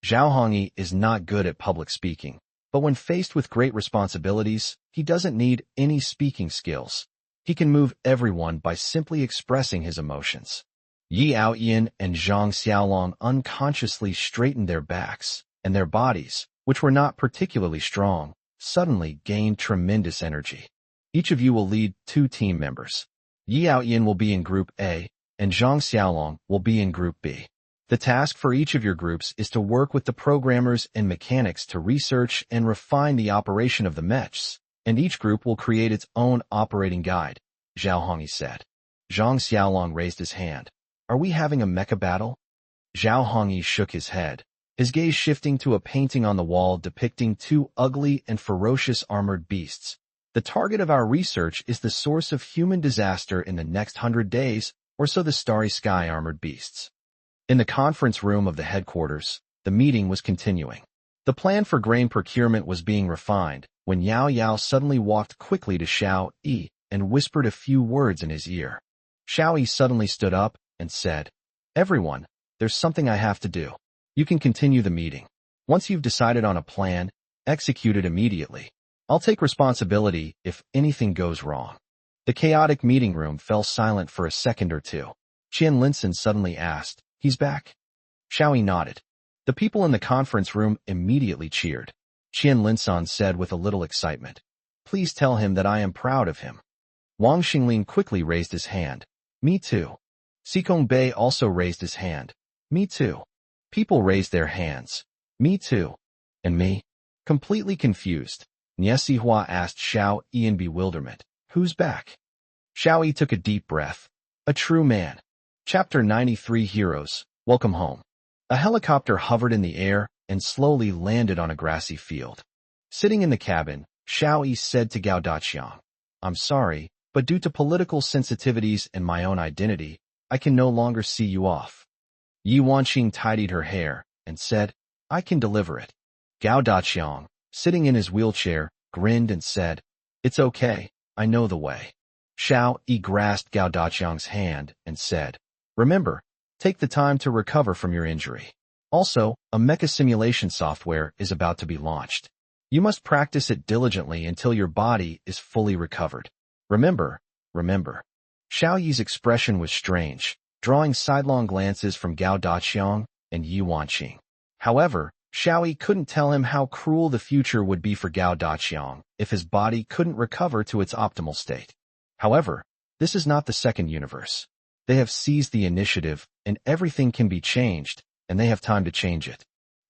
Zhao Hongyi is not good at public speaking, but when faced with great responsibilities, he doesn't need any speaking skills. He can move everyone by simply expressing his emotions. Yi Outyin and Zhang Xiaolong unconsciously straightened their backs, and their bodies, which were not particularly strong, suddenly gained tremendous energy. Each of you will lead 2 team members. Yi Outyin will be in Group A, and Zhang Xiaolong will be in Group B. The task for each of your groups is to work with the programmers and mechanics to research and refine the operation of the Mechs, and each group will create its own operating guide, Xiao Yi said. Zhang Xiaolong raised his hand. Are we having a mecha battle? Xiao Yi shook his head, his gaze shifting to a painting on the wall depicting two ugly and ferocious armored beasts. The target of our research is the source of human disaster in the next 100 days, or so the starry sky armored beasts. In the conference room of the headquarters, the meeting was continuing. The plan for grain procurement was being refined when Yao Yao suddenly walked quickly to Xiao Yi and whispered a few words in his ear. Xiao Yi suddenly stood up and said, "Everyone, there's something I have to do. You can continue the meeting. Once you've decided on a plan, execute it immediately. I'll take responsibility if anything goes wrong." The chaotic meeting room fell silent for a second or two. Qian Linson suddenly asked, "He's back?" Xiao Yi nodded. The people in the conference room immediately cheered. Qian Linson said with a little excitement, "Please tell him that I am proud of him." Wang Xinglin quickly raised his hand. "Me too." Sikong Bei also raised his hand. "Me too." People raised their hands. "Me too." "And me?" Completely confused, Nie Sihua asked Xiao Yi in bewilderment, "Who's back?" Xiao Yi took a deep breath. A true man. Chapter 93 Heroes, Welcome Home. A helicopter hovered in the air and slowly landed on a grassy field. Sitting in the cabin, Xiao Yi said to Gao Daqiang, "I'm sorry, but due to political sensitivities and my own identity, I can no longer see you off." Yi Wanqing tidied her hair and said, "I can deliver it." Gao Daqiang, sitting in his wheelchair, grinned and said, "It's okay, I know the way." Xiao Yi grasped Gao Daqiang's hand and said, "Remember, take the time to recover from your injury. Also, a mecha simulation software is about to be launched. You must practice it diligently until your body is fully recovered. Remember, remember." Xiao Yi's expression was strange, drawing sidelong glances from Gao Daqiang and Yi Wanqing. However, Xiao Yi couldn't tell him how cruel the future would be for Gao Daqiang if his body couldn't recover to its optimal state. However, this is not the second universe. They have seized the initiative, and everything can be changed, and they have time to change it.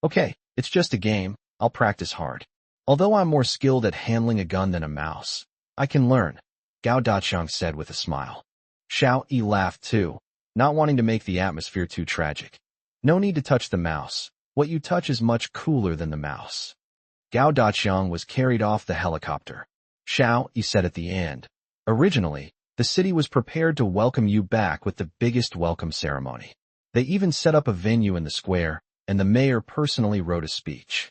"Okay, it's just a game, I'll practice hard. Although I'm more skilled at handling a gun than a mouse, I can learn," Gao Daqiang said with a smile. Xiao Yi laughed too, not wanting to make the atmosphere too tragic. "No need to touch the mouse. What you touch is much cooler than the mouse." Gao Daqiang was carried off the helicopter. Xiao Yi said at the end, "Originally, the city was prepared to welcome you back with the biggest welcome ceremony. They even set up a venue in the square, and the mayor personally wrote a speech."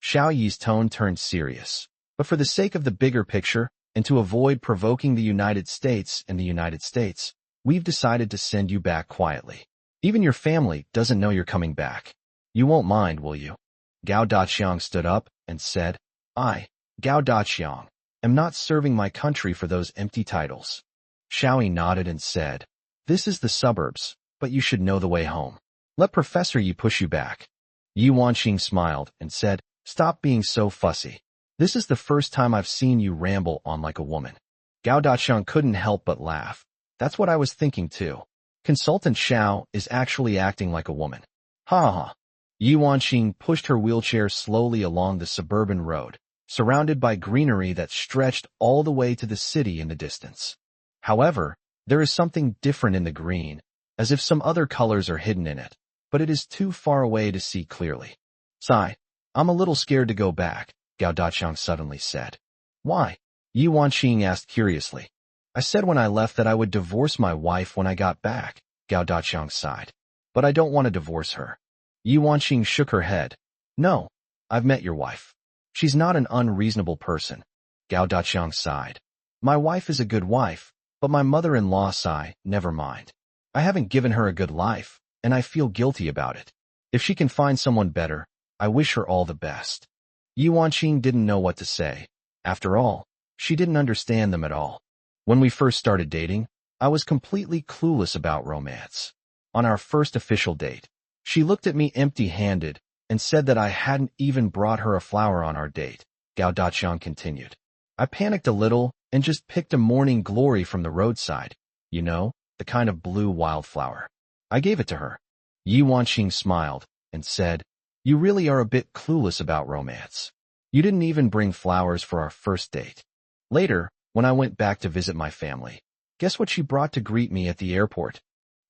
Xiao Yi's tone turned serious. "But for the sake of the bigger picture, and to avoid provoking the United States and the United States, we've decided to send you back quietly. Even your family doesn't know you're coming back. You won't mind, will you?" Gao Daqiang stood up and said, "I, Gao Daqiang, am not serving my country for those empty titles." Xiao Yi nodded and said, "This is the suburbs, but you should know the way home. Let Professor Yi push you back." Yi Wanqing smiled and said, "Stop being so fussy. This is the first time I've seen you ramble on like a woman." Gao Daqiang couldn't help but laugh. "That's what I was thinking too. Consultant Xiao is actually acting like a woman. Ha ha ha." Yi Wanqing pushed her wheelchair slowly along the suburban road, surrounded by greenery that stretched all the way to the city in the distance. However, there is something different in the green, as if some other colors are hidden in it, but it is too far away to see clearly. "Sigh, I'm a little scared to go back," Gao Daqiang suddenly said. "Why?" Yi Wanqing asked curiously. "I said when I left that I would divorce my wife when I got back," Gao Daqiang sighed. "But I don't want to divorce her." Yi Wanqing shook her head. "No, I've met your wife. She's not an unreasonable person." Gao Daqiang sighed. "My wife is a good wife, but my mother-in-law sigh, never mind. I haven't given her a good life, and I feel guilty about it. If she can find someone better, I wish her all the best." Yi Wanqing didn't know what to say. After all, she didn't understand them at all. "When we first started dating, I was completely clueless about romance. On our first official date, she looked at me empty-handed and said that I hadn't even brought her a flower on our date," Gao Daqiang continued. "I panicked a little and just picked a morning glory from the roadside. You know, the kind of blue wildflower. I gave it to her." Yi Wanqing smiled and said, "You really are a bit clueless about romance. You didn't even bring flowers for our first date." Later, when I went back to visit my family, guess what she brought to greet me at the airport?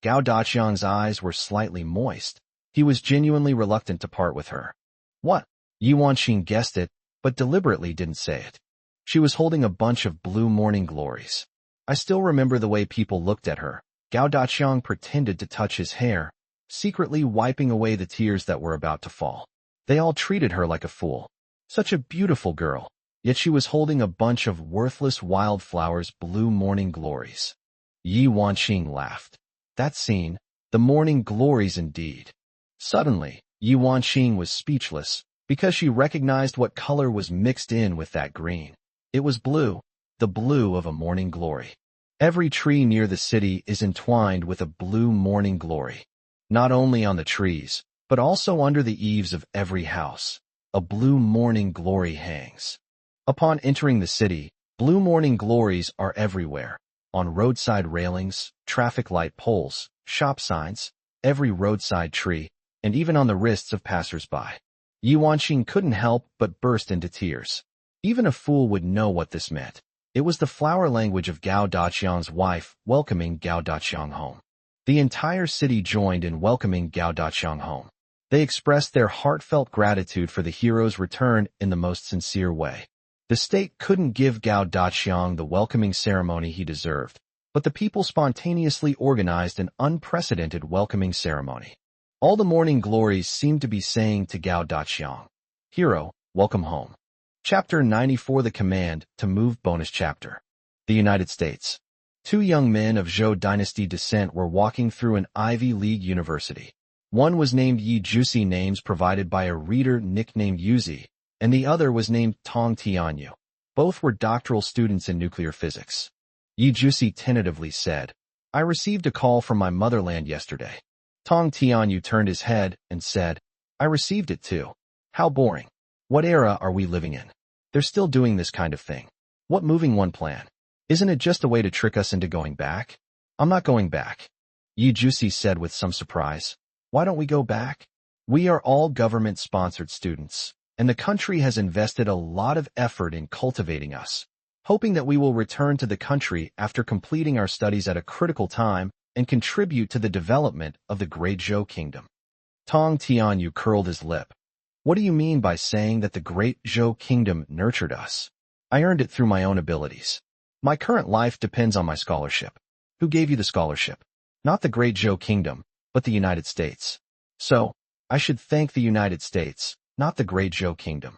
Gao Daqiang's eyes were slightly moist. He was genuinely reluctant to part with her. What? Yi Wanqing guessed it, but deliberately didn't say it. She was holding a bunch of blue morning glories. I still remember the way people looked at her. Gao Daqiang pretended to touch his hair, secretly wiping away the tears that were about to fall. They all treated her like a fool. Such a beautiful girl, yet she was holding a bunch of worthless wildflowers' blue morning glories. Yi Wanqing laughed. That scene, the morning glories indeed. Suddenly, Yi Wanqing was speechless, because she recognized what color was mixed in with that green. It was blue, the blue of a morning glory. Every tree near the city is entwined with a blue morning glory. Not only on the trees, but also under the eaves of every house, a blue morning glory hangs. Upon entering the city, blue morning glories are everywhere, on roadside railings, traffic light poles, shop signs, every roadside tree, and even on the wrists of passers-by. Yi Wanqing couldn't help but burst into tears. Even a fool would know what this meant. It was the flower language of Gao Daqiang's wife welcoming Gao Daqiang home. The entire city joined in welcoming Gao Daqiang home. They expressed their heartfelt gratitude for the hero's return in the most sincere way. The state couldn't give Gao Daqiang the welcoming ceremony he deserved, but the people spontaneously organized an unprecedented welcoming ceremony. All the morning glories seemed to be saying to Gao Daqiang, "Hero, welcome home." Chapter 94: The Command to Move. Bonus chapter. The United States. Two young men of Zhou dynasty descent were walking through an Ivy League university. One was named Yi Jusi, names provided by a reader nicknamed Yuzi, and the other was named Tong Tianyu. Both were doctoral students in nuclear physics. Yi Jusi tentatively said, "I received a call from my motherland yesterday." Tong Tianyu turned his head and said, "I received it too. How boring. What era are we living in? They're still doing this kind of thing. What moving one plan? Isn't it just a way to trick us into going back?" "I'm not going back," Yi Jusi said with some surprise. "Why don't we go back? We are all government-sponsored students, and the country has invested a lot of effort in cultivating us, hoping that we will return to the country after completing our studies at a critical time and contribute to the development of the Great Zhou Kingdom." Tong Tianyu curled his lip. "What do you mean by saying that the Great Zhou Kingdom nurtured us? I earned it through my own abilities. My current life depends on my scholarship." "Who gave you the scholarship?" "Not the Great Zhou Kingdom, but the United States." "So, I should thank the United States, not the Great Zhou Kingdom."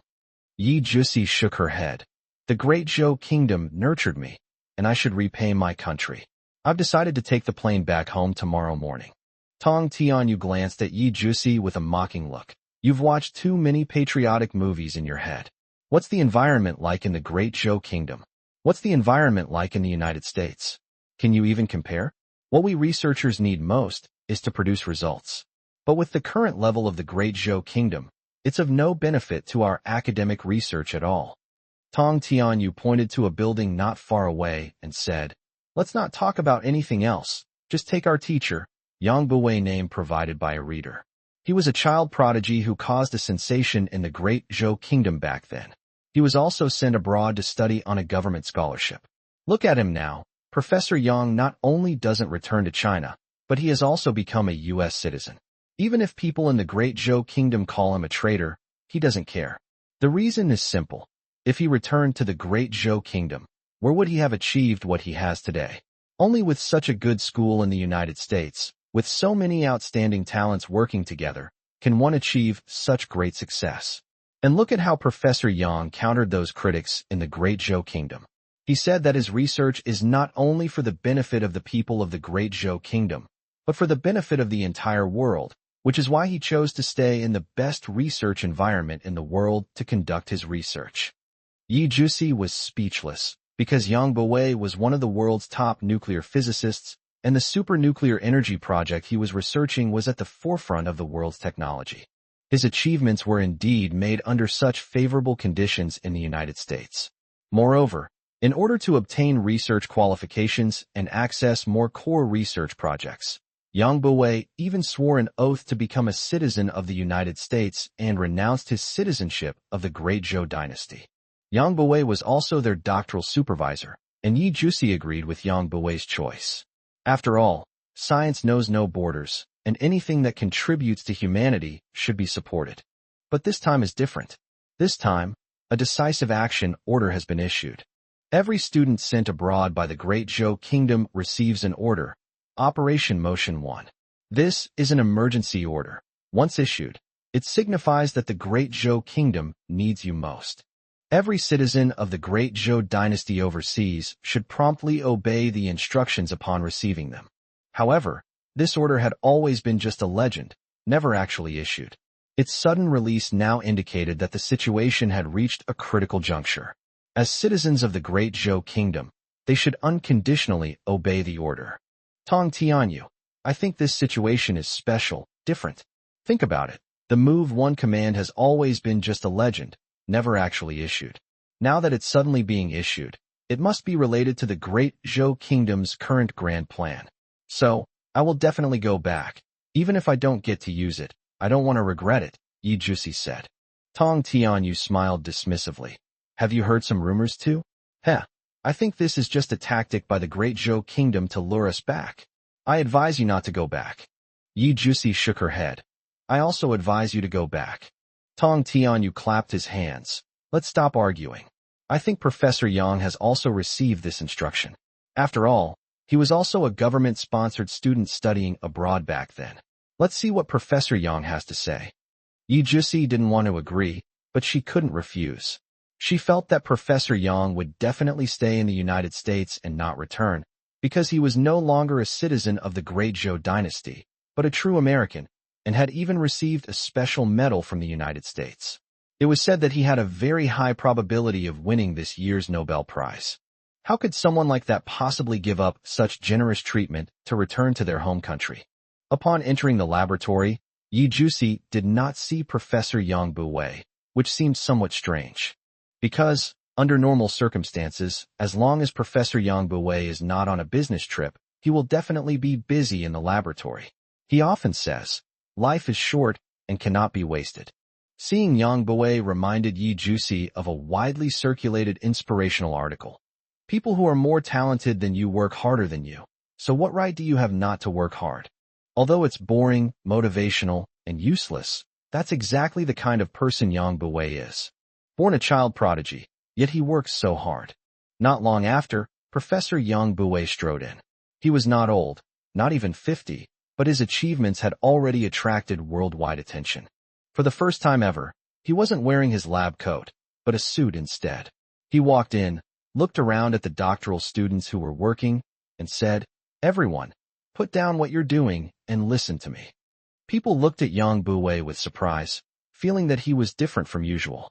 Yi Jusi shook her head. "The Great Zhou Kingdom nurtured me, and I should repay my country. I've decided to take the plane back home tomorrow morning." Tong Tianyu glanced at Yi Jusi with a mocking look. "You've watched too many patriotic movies in your head. What's the environment like in the Great Zhou Kingdom? What's the environment like in the United States? Can you even compare? What we researchers need most is to produce results. But with the current level of the Great Zhou Kingdom, it's of no benefit to our academic research at all." Tong Tianyu pointed to a building not far away and said, "Let's not talk about anything else. Just take our teacher, Yang Buwei, name provided by a reader. He was a child prodigy who caused a sensation in the Great Zhou Kingdom back then. He was also sent abroad to study on a government scholarship. Look at him now. Professor Yang not only doesn't return to China, but he has also become a U.S. citizen. Even if people in the Great Zhou Kingdom call him a traitor, he doesn't care. The reason is simple. If he returned to the Great Zhou Kingdom, where would he have achieved what he has today? Only with such a good school in the United States, with so many outstanding talents working together, can one achieve such great success. And look at how Professor Yang countered those critics in the Great Zhou Kingdom. He said that his research is not only for the benefit of the people of the Great Zhou Kingdom, but for the benefit of the entire world, which is why he chose to stay in the best research environment in the world to conduct his research. Yi Jusi was speechless, because Yang Buwei was one of the world's top nuclear physicists, and the supernuclear energy project he was researching was at the forefront of the world's technology. His achievements were indeed made under such favorable conditions in the United States. Moreover, in order to obtain research qualifications and access more core research projects, Yang Buwei even swore an oath to become a citizen of the United States and renounced his citizenship of the Great Zhou dynasty. Yang Buwei was also their doctoral supervisor, and Yi Jusi agreed with Yang Buwei's choice. After all, science knows no borders, and anything that contributes to humanity should be supported. But this time is different. This time, a decisive action order has been issued. Every student sent abroad by the Great Zhou Kingdom receives an order, Operation Motion 1. This is an emergency order. Once issued, it signifies that the Great Zhou Kingdom needs you most. Every citizen of the Great Zhou dynasty overseas should promptly obey the instructions upon receiving them. However, this order had always been just a legend, never actually issued. Its sudden release now indicated that the situation had reached a critical juncture. As citizens of the Great Zhou Kingdom, they should unconditionally obey the order. Tong Tianyu, I think this situation is special, different. Think about it. The Move 1 command has always been just a legend, never actually issued. Now that it's suddenly being issued, it must be related to the Great Zhou Kingdom's current grand plan. So, I will definitely go back. Even if I don't get to use it, I don't want to regret it, Yi Jusi said. Tong Tianyu smiled dismissively. Have you heard some rumors too? Heh, I think this is just a tactic by the Great Zhou Kingdom to lure us back. I advise you not to go back. Yi Jusi shook her head. I also advise you to go back. Tong Tianyu clapped his hands. Let's stop arguing. I think Professor Yang has also received this instruction. After all, he was also a government-sponsored student studying abroad back then. Let's see what Professor Yang has to say. Yi Jusi didn't want to agree, but she couldn't refuse. She felt that Professor Yang would definitely stay in the United States and not return, because he was no longer a citizen of the Great Zhou dynasty, but a true American, and had even received a special medal from the United States. It was said that he had a very high probability of winning this year's Nobel Prize. How could someone like that possibly give up such generous treatment to return to their home country? Upon entering the laboratory, Yi Jusi did not see Professor Yang Buwei, which seemed somewhat strange. Because, under normal circumstances, as long as Professor Yang Buwei is not on a business trip, he will definitely be busy in the laboratory. He often says, life is short and cannot be wasted. Seeing Yang Buwei reminded Yi Jusi of a widely circulated inspirational article. People who are more talented than you work harder than you. So what right do you have not to work hard? Although it's boring, motivational, and useless, that's exactly the kind of person Yang Buwei is. Born a child prodigy, yet he works so hard. Not long after, Professor Yang Buwei strode in. He was not old, not even 50, but his achievements had already attracted worldwide attention. For the first time ever, he wasn't wearing his lab coat, but a suit instead. He walked in, looked around at the doctoral students who were working, and said, "Everyone, put down what you're doing and listen to me." People looked at Yang Buwei with surprise, feeling that he was different from usual.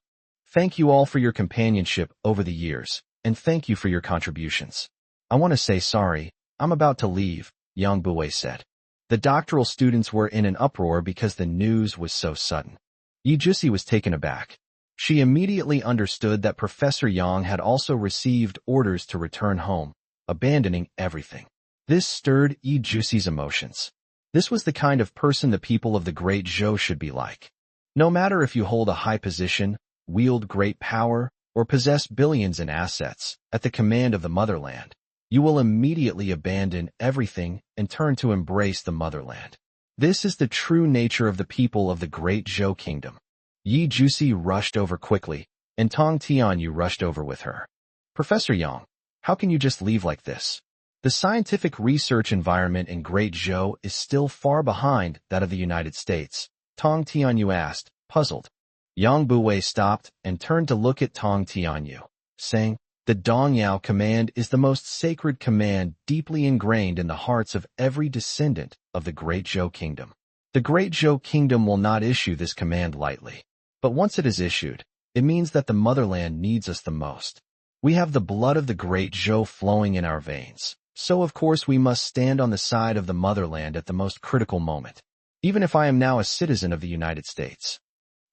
"Thank you all for your companionship over the years, and thank you for your contributions. I want to say sorry, I'm about to leave," Yang Buwei said. The doctoral students were in an uproar because the news was so sudden. Yi Jusi was taken aback. She immediately understood that Professor Yang had also received orders to return home, abandoning everything. This stirred Yi Jusi's emotions. This was the kind of person the people of the Great Zhou should be like. No matter if you hold a high position, wield great power, or possess billions in assets, at the command of the motherland, you will immediately abandon everything and turn to embrace the motherland. This is the true nature of the people of the Great Zhou Kingdom. Yi Jusi rushed over quickly, and Tong Tianyu rushed over with her. "Professor Yang, how can you just leave like this? The scientific research environment in Great Zhou is still far behind that of the United States," Tong Tianyu asked, puzzled. Yang Buwei stopped and turned to look at Tong Tianyu, saying, "The Dongyao command is the most sacred command deeply ingrained in the hearts of every descendant of the Great Zhou Kingdom. The Great Zhou Kingdom will not issue this command lightly. But once it is issued, it means that the motherland needs us the most. We have the blood of the Great Zhou flowing in our veins, so of course we must stand on the side of the motherland at the most critical moment, even if I am now a citizen of the United States."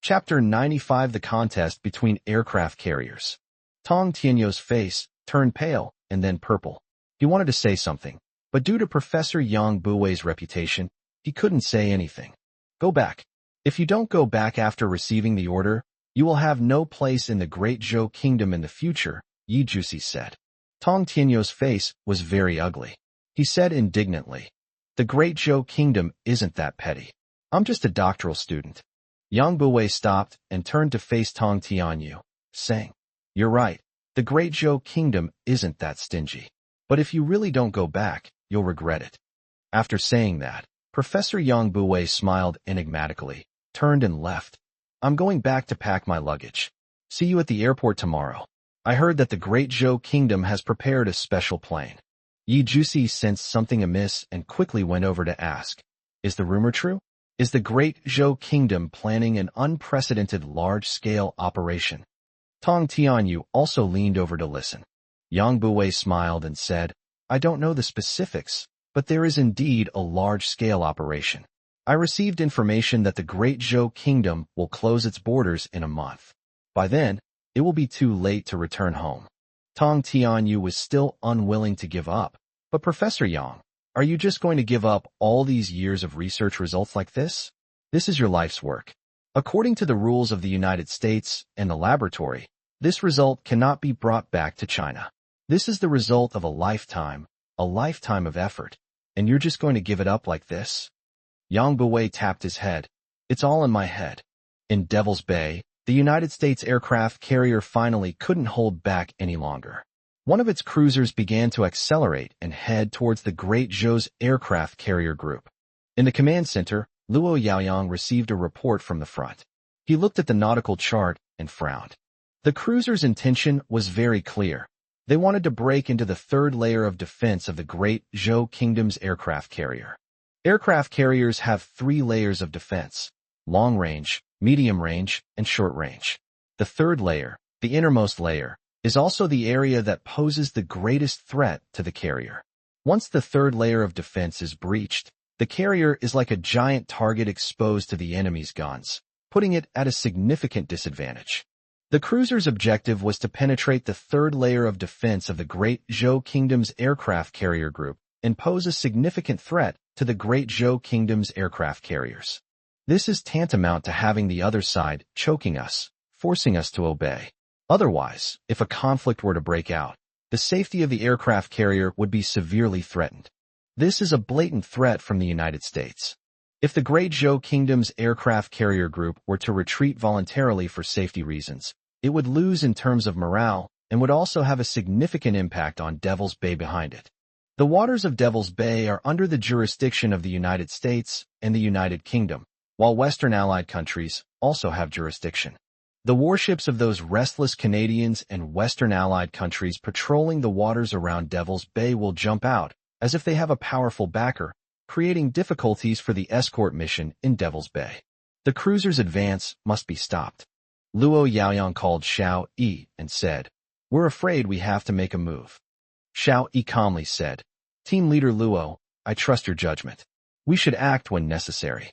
Chapter 95: The Contest Between Aircraft Carriers. Tong Tianyu's face turned pale and then purple. He wanted to say something, but due to Professor Yang Buwei's reputation, he couldn't say anything. "Go back. If you don't go back after receiving the order, You will have no place in the Great Zhou Kingdom in the future, Yi Jusi said. Tong Tianyou's face was very ugly. He said indignantly, "The Great Zhou Kingdom isn't that petty. I'm just a doctoral student." Yang Buwei stopped and turned to face Tong Tianyou, saying, "You're right. The Great Zhou Kingdom isn't that stingy. But if you really don't go back, you'll regret it." After saying that, Professor Yang Buwei smiled enigmatically, turned and left. "I'm going back to pack my luggage. See you at the airport tomorrow. I heard that the Great Zhou Kingdom has prepared a special plane." Yi Jusi sensed something amiss and quickly went over to ask, "Is the rumor true? Is the Great Zhou Kingdom planning an unprecedented large-scale operation?" Tong Tianyou also leaned over to listen. Yang Buwei smiled and said, "I don't know the specifics, but there is indeed a large-scale operation. I received information that the Great Zhou Kingdom will close its borders in a month. By then, it will be too late to return home." Tong Tianyou was still unwilling to give up. "But Professor Yang, are you just going to give up all these years of research results like this? This is your life's work. According to the rules of the United States and the laboratory, this result cannot be brought back to China. This is the result of a lifetime of effort, and you're just going to give it up like this?" Yang Buwei tapped his head. "It's all in my head." In Devil's Bay, the United States aircraft carrier finally couldn't hold back any longer. One of its cruisers began to accelerate and head towards the Great Zhou's aircraft carrier group. In the command center, Luo Yaoyang received a report from the front. He looked at the nautical chart and frowned. The cruiser's intention was very clear. They wanted to break into the third layer of defense of the Great Zhou Kingdom's aircraft carrier. Aircraft carriers have 3 layers of defense: long range, medium range, and short range. The third layer, the innermost layer, is also the area that poses the greatest threat to the carrier. Once the third layer of defense is breached, the carrier is like a giant target exposed to the enemy's guns, putting it at a significant disadvantage. The cruiser's objective was to penetrate the third layer of defense of the Great Zhou Kingdom's aircraft carrier group and pose a significant threat to the Great Zhou Kingdom's aircraft carriers. This is tantamount to having the other side choking us, forcing us to obey. Otherwise, if a conflict were to break out, the safety of the aircraft carrier would be severely threatened. This is a blatant threat from the United States. If the Great Zhou Kingdom's aircraft carrier group were to retreat voluntarily for safety reasons, it would lose in terms of morale and would also have a significant impact on Devil's Bay behind it. The waters of Devil's Bay are under the jurisdiction of the United States and the United Kingdom, while Western Allied countries also have jurisdiction. The warships of those restless Canadians and Western Allied countries patrolling the waters around Devil's Bay will jump out as if they have a powerful backer, creating difficulties for the escort mission in Devil's Bay. The cruiser's advance must be stopped. Luo Yaoyang called Xiao Yi and said, "We're afraid we have to make a move." Xiao Yi calmly said, "Team leader Luo, I trust your judgment. We should act when necessary."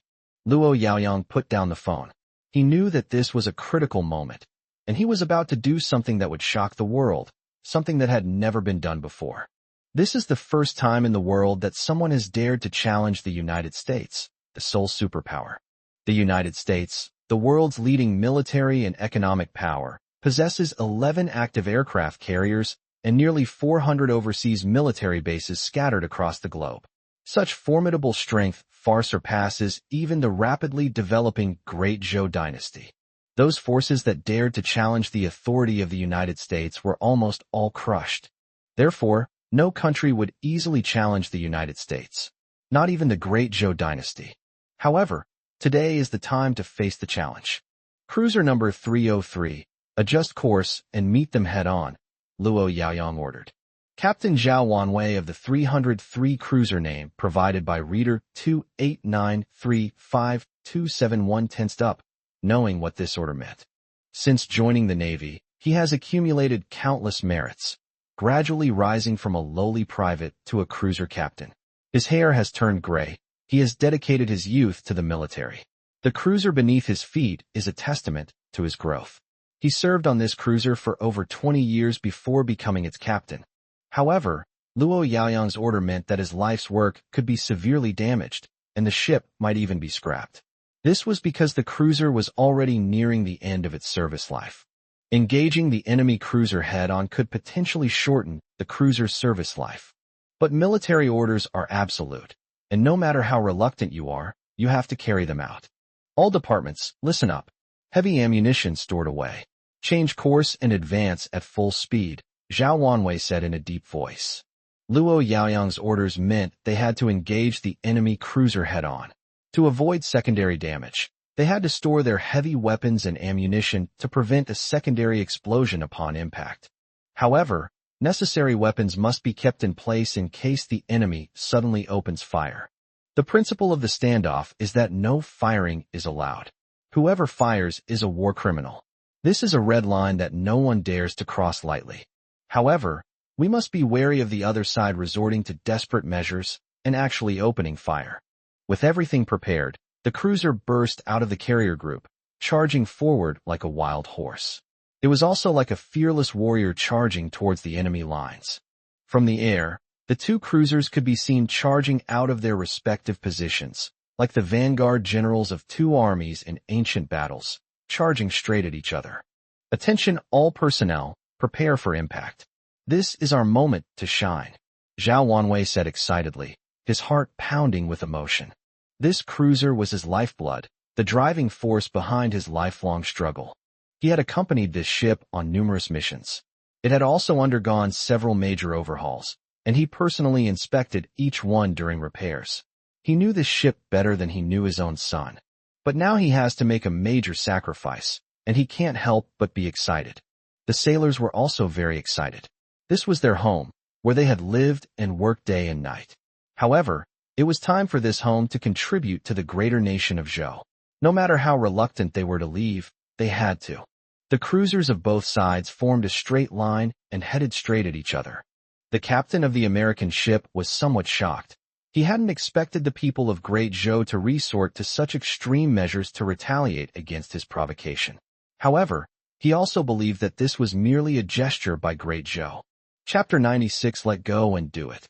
Luo Yaoyang put down the phone. He knew that this was a critical moment, and he was about to do something that would shock the world, something that had never been done before. This is the first time in the world that someone has dared to challenge the United States, the sole superpower. The United States, the world's leading military and economic power, possesses 11 active aircraft carriers and nearly 400 overseas military bases scattered across the globe. Such formidable strength far surpasses even the rapidly developing Great Zhou dynasty. Those forces that dared to challenge the authority of the United States were almost all crushed. Therefore, no country would easily challenge the United States, not even the Great Zhou dynasty. However, today is the time to face the challenge. Cruiser number 303, adjust course and meet them head-on, Luo Yaoyang ordered. Captain Zhao Wanwei of the 303 cruiser name provided by reader 2893527 tensed up, knowing what this order meant. Since joining the Navy, he has accumulated countless merits, gradually rising from a lowly private to a cruiser captain. His hair has turned gray. He has dedicated his youth to the military. The cruiser beneath his feet is a testament to his growth. He served on this cruiser for over 20 years before becoming its captain. However, Luo Yaoyang's order meant that his life's work could be severely damaged, and the ship might even be scrapped. This was because the cruiser was already nearing the end of its service life. Engaging the enemy cruiser head-on could potentially shorten the cruiser's service life. But military orders are absolute, and no matter how reluctant you are, you have to carry them out. All departments, listen up. Heavy ammunition stored away. Change course and advance at full speed, Zhao Wanwei said in a deep voice. Luo Yaoyang's orders meant they had to engage the enemy cruiser head-on. To avoid secondary damage, they had to store their heavy weapons and ammunition to prevent a secondary explosion upon impact. However, necessary weapons must be kept in place in case the enemy suddenly opens fire. The principle of the standoff is that no firing is allowed. Whoever fires is a war criminal. This is a red line that no one dares to cross lightly. However, we must be wary of the other side resorting to desperate measures and actually opening fire. With everything prepared, the cruiser burst out of the carrier group, charging forward like a wild horse. It was also like a fearless warrior charging towards the enemy lines. From the air, the two cruisers could be seen charging out of their respective positions, like the vanguard generals of two armies in ancient battles, charging straight at each other. Attention all personnel, prepare for impact. This is our moment to shine, Zhao Wanwei said excitedly, his heart pounding with emotion. This cruiser was his lifeblood, the driving force behind his lifelong struggle. He had accompanied this ship on numerous missions. It had also undergone several major overhauls, and he personally inspected each one during repairs. He knew this ship better than he knew his own son. But now he has to make a major sacrifice, and he can't help but be excited. The sailors were also very excited. This was their home, where they had lived and worked day and night. However, it was time for this home to contribute to the greater nation of Zhou. No matter how reluctant they were to leave, they had to. The cruisers of both sides formed a straight line and headed straight at each other. The captain of the American ship was somewhat shocked. He hadn't expected the people of Great Zhou to resort to such extreme measures to retaliate against his provocation. However, he also believed that this was merely a gesture by Great Zhou. Chapter 96 Let Go and Do It.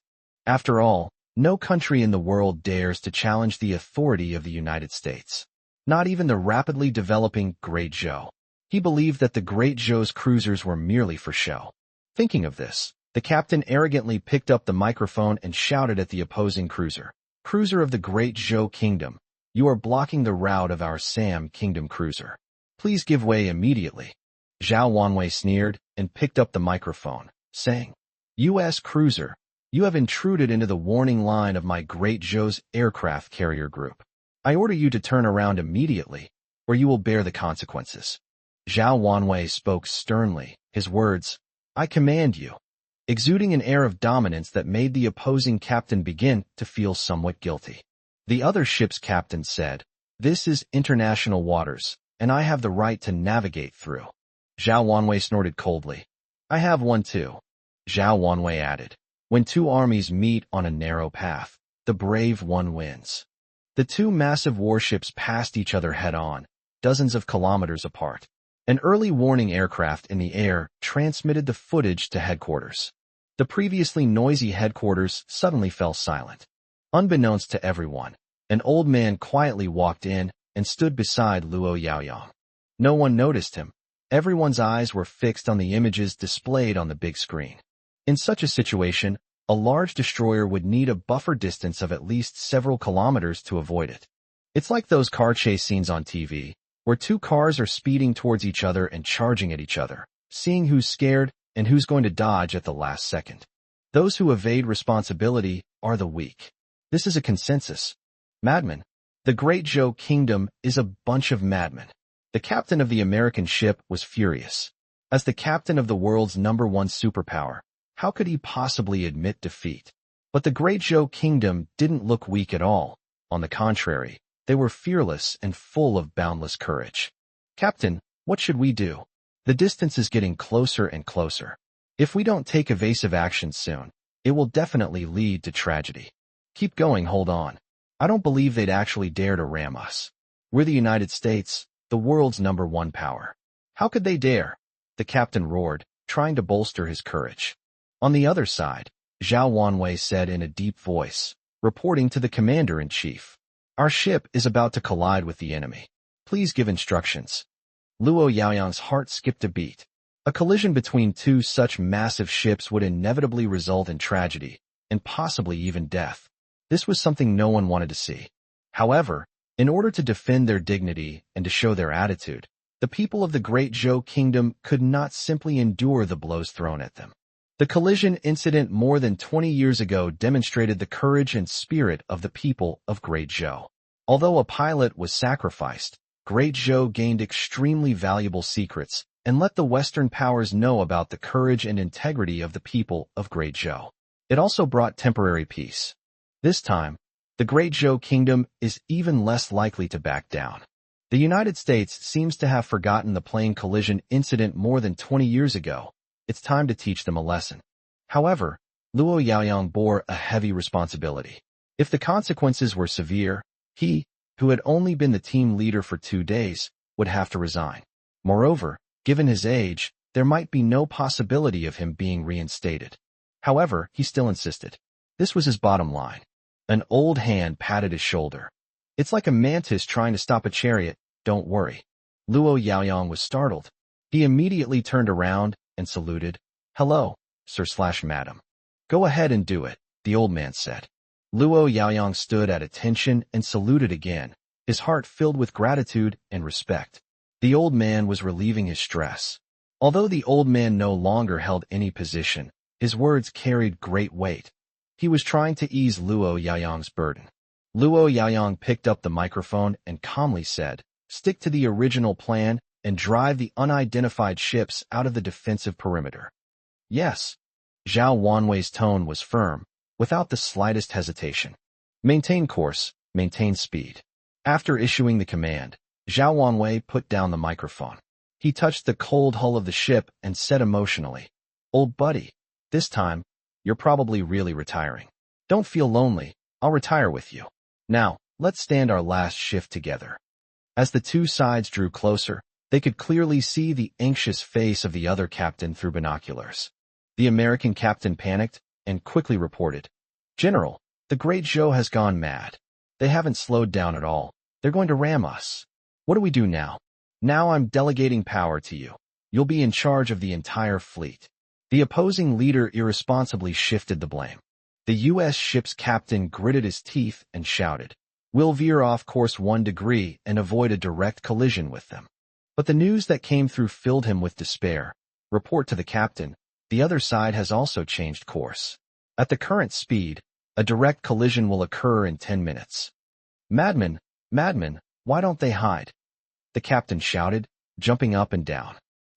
After all, no country in the world dares to challenge the authority of the United States. Not even the rapidly developing Great Zhou. He believed that the Great Zhou's cruisers were merely for show. Thinking of this, the captain arrogantly picked up the microphone and shouted at the opposing cruiser. Cruiser of the Great Zhou Kingdom, you are blocking the route of our Sam Kingdom cruiser. Please give way immediately. Zhao Wanwei sneered and picked up the microphone, saying, U.S. cruiser, you have intruded into the warning line of my Great Zhou's aircraft carrier group. I order you to turn around immediately, or you will bear the consequences. Zhao Wanwei spoke sternly, his words, I command you, exuding an air of dominance that made the opposing captain begin to feel somewhat guilty. The other ship's captain said, This is international waters, and I have the right to navigate through. Zhao Wanwei snorted coldly. I have one too. Zhao Wanwei added. When two armies meet on a narrow path, the brave one wins. The two massive warships passed each other head-on, dozens of kilometers apart. An early warning aircraft in the air transmitted the footage to headquarters. The previously noisy headquarters suddenly fell silent. Unbeknownst to everyone, an old man quietly walked in and stood beside Luo Yaoyang. No one noticed him. Everyone's eyes were fixed on the images displayed on the big screen. In such a situation, a large destroyer would need a buffer distance of at least several kilometers to avoid it. It's like those car chase scenes on TV, where two cars are speeding towards each other and charging at each other, seeing who's scared and who's going to dodge at the last second. Those who evade responsibility are the weak. This is a consensus. Madmen. The Great Zhou Kingdom is a bunch of madmen. The captain of the American ship was furious. As the captain of the world's #1 superpower, how could he possibly admit defeat? But the Great Zhou Kingdom didn't look weak at all. On the contrary, they were fearless and full of boundless courage. Captain, what should we do? The distance is getting closer and closer. If we don't take evasive action soon, it will definitely lead to tragedy. Keep going, hold on. I don't believe they'd actually dare to ram us. We're the United States, the world's #1 power. How could they dare? The captain roared, trying to bolster his courage. On the other side, Zhao Wanwei said in a deep voice, reporting to the commander-in-chief. Our ship is about to collide with the enemy. Please give instructions. Luo Yaoyang's heart skipped a beat. A collision between two such massive ships would inevitably result in tragedy, and possibly even death. This was something no one wanted to see. However, in order to defend their dignity and to show their attitude, the people of the Great Zhou Kingdom could not simply endure the blows thrown at them. The collision incident more than 20 years ago demonstrated the courage and spirit of the people of Great Zhou. Although a pilot was sacrificed, Great Zhou gained extremely valuable secrets and let the Western powers know about the courage and integrity of the people of Great Zhou. It also brought temporary peace. This time, the Great Zhou Kingdom is even less likely to back down. The United States seems to have forgotten the plane collision incident more than 20 years ago. It's time to teach them a lesson. However, Luo Yaoyang bore a heavy responsibility. If the consequences were severe, he, who had only been the team leader for 2 days, would have to resign. Moreover, given his age, there might be no possibility of him being reinstated. However, he still insisted. This was his bottom line. An old hand patted his shoulder. It's like a mantis trying to stop a chariot, don't worry. Luo Yaoyang was startled. He immediately turned around and saluted. Hello, sir/madam. Go ahead and do it, the old man said. Luo Yaoyang stood at attention and saluted again, his heart filled with gratitude and respect. The old man was relieving his stress. Although the old man no longer held any position, his words carried great weight. He was trying to ease Luo Yaoyang's burden. Luo Yaoyang picked up the microphone and calmly said, stick to the original plan and drive the unidentified ships out of the defensive perimeter. Yes. Zhao Wanwei's tone was firm, without the slightest hesitation. Maintain course, maintain speed. After issuing the command, Zhao Wanwei put down the microphone. He touched the cold hull of the ship and said emotionally, Old buddy, this time, you're probably really retiring. Don't feel lonely, I'll retire with you. Now, let's stand our last shift together. As the two sides drew closer, they could clearly see the anxious face of the other captain through binoculars. The American captain panicked and quickly reported, General, the Great Zhou has gone mad. They haven't slowed down at all. They're going to ram us. What do we do now? Now I'm delegating power to you. You'll be in charge of the entire fleet. The opposing leader irresponsibly shifted the blame. The U.S. ship's captain gritted his teeth and shouted, We'll veer off course 1 degree and avoid a direct collision with them. But the news that came through filled him with despair. Report to the captain, the other side has also changed course. At the current speed, a direct collision will occur in 10 minutes. Madmen, why don't they hide? The captain shouted, jumping up and down.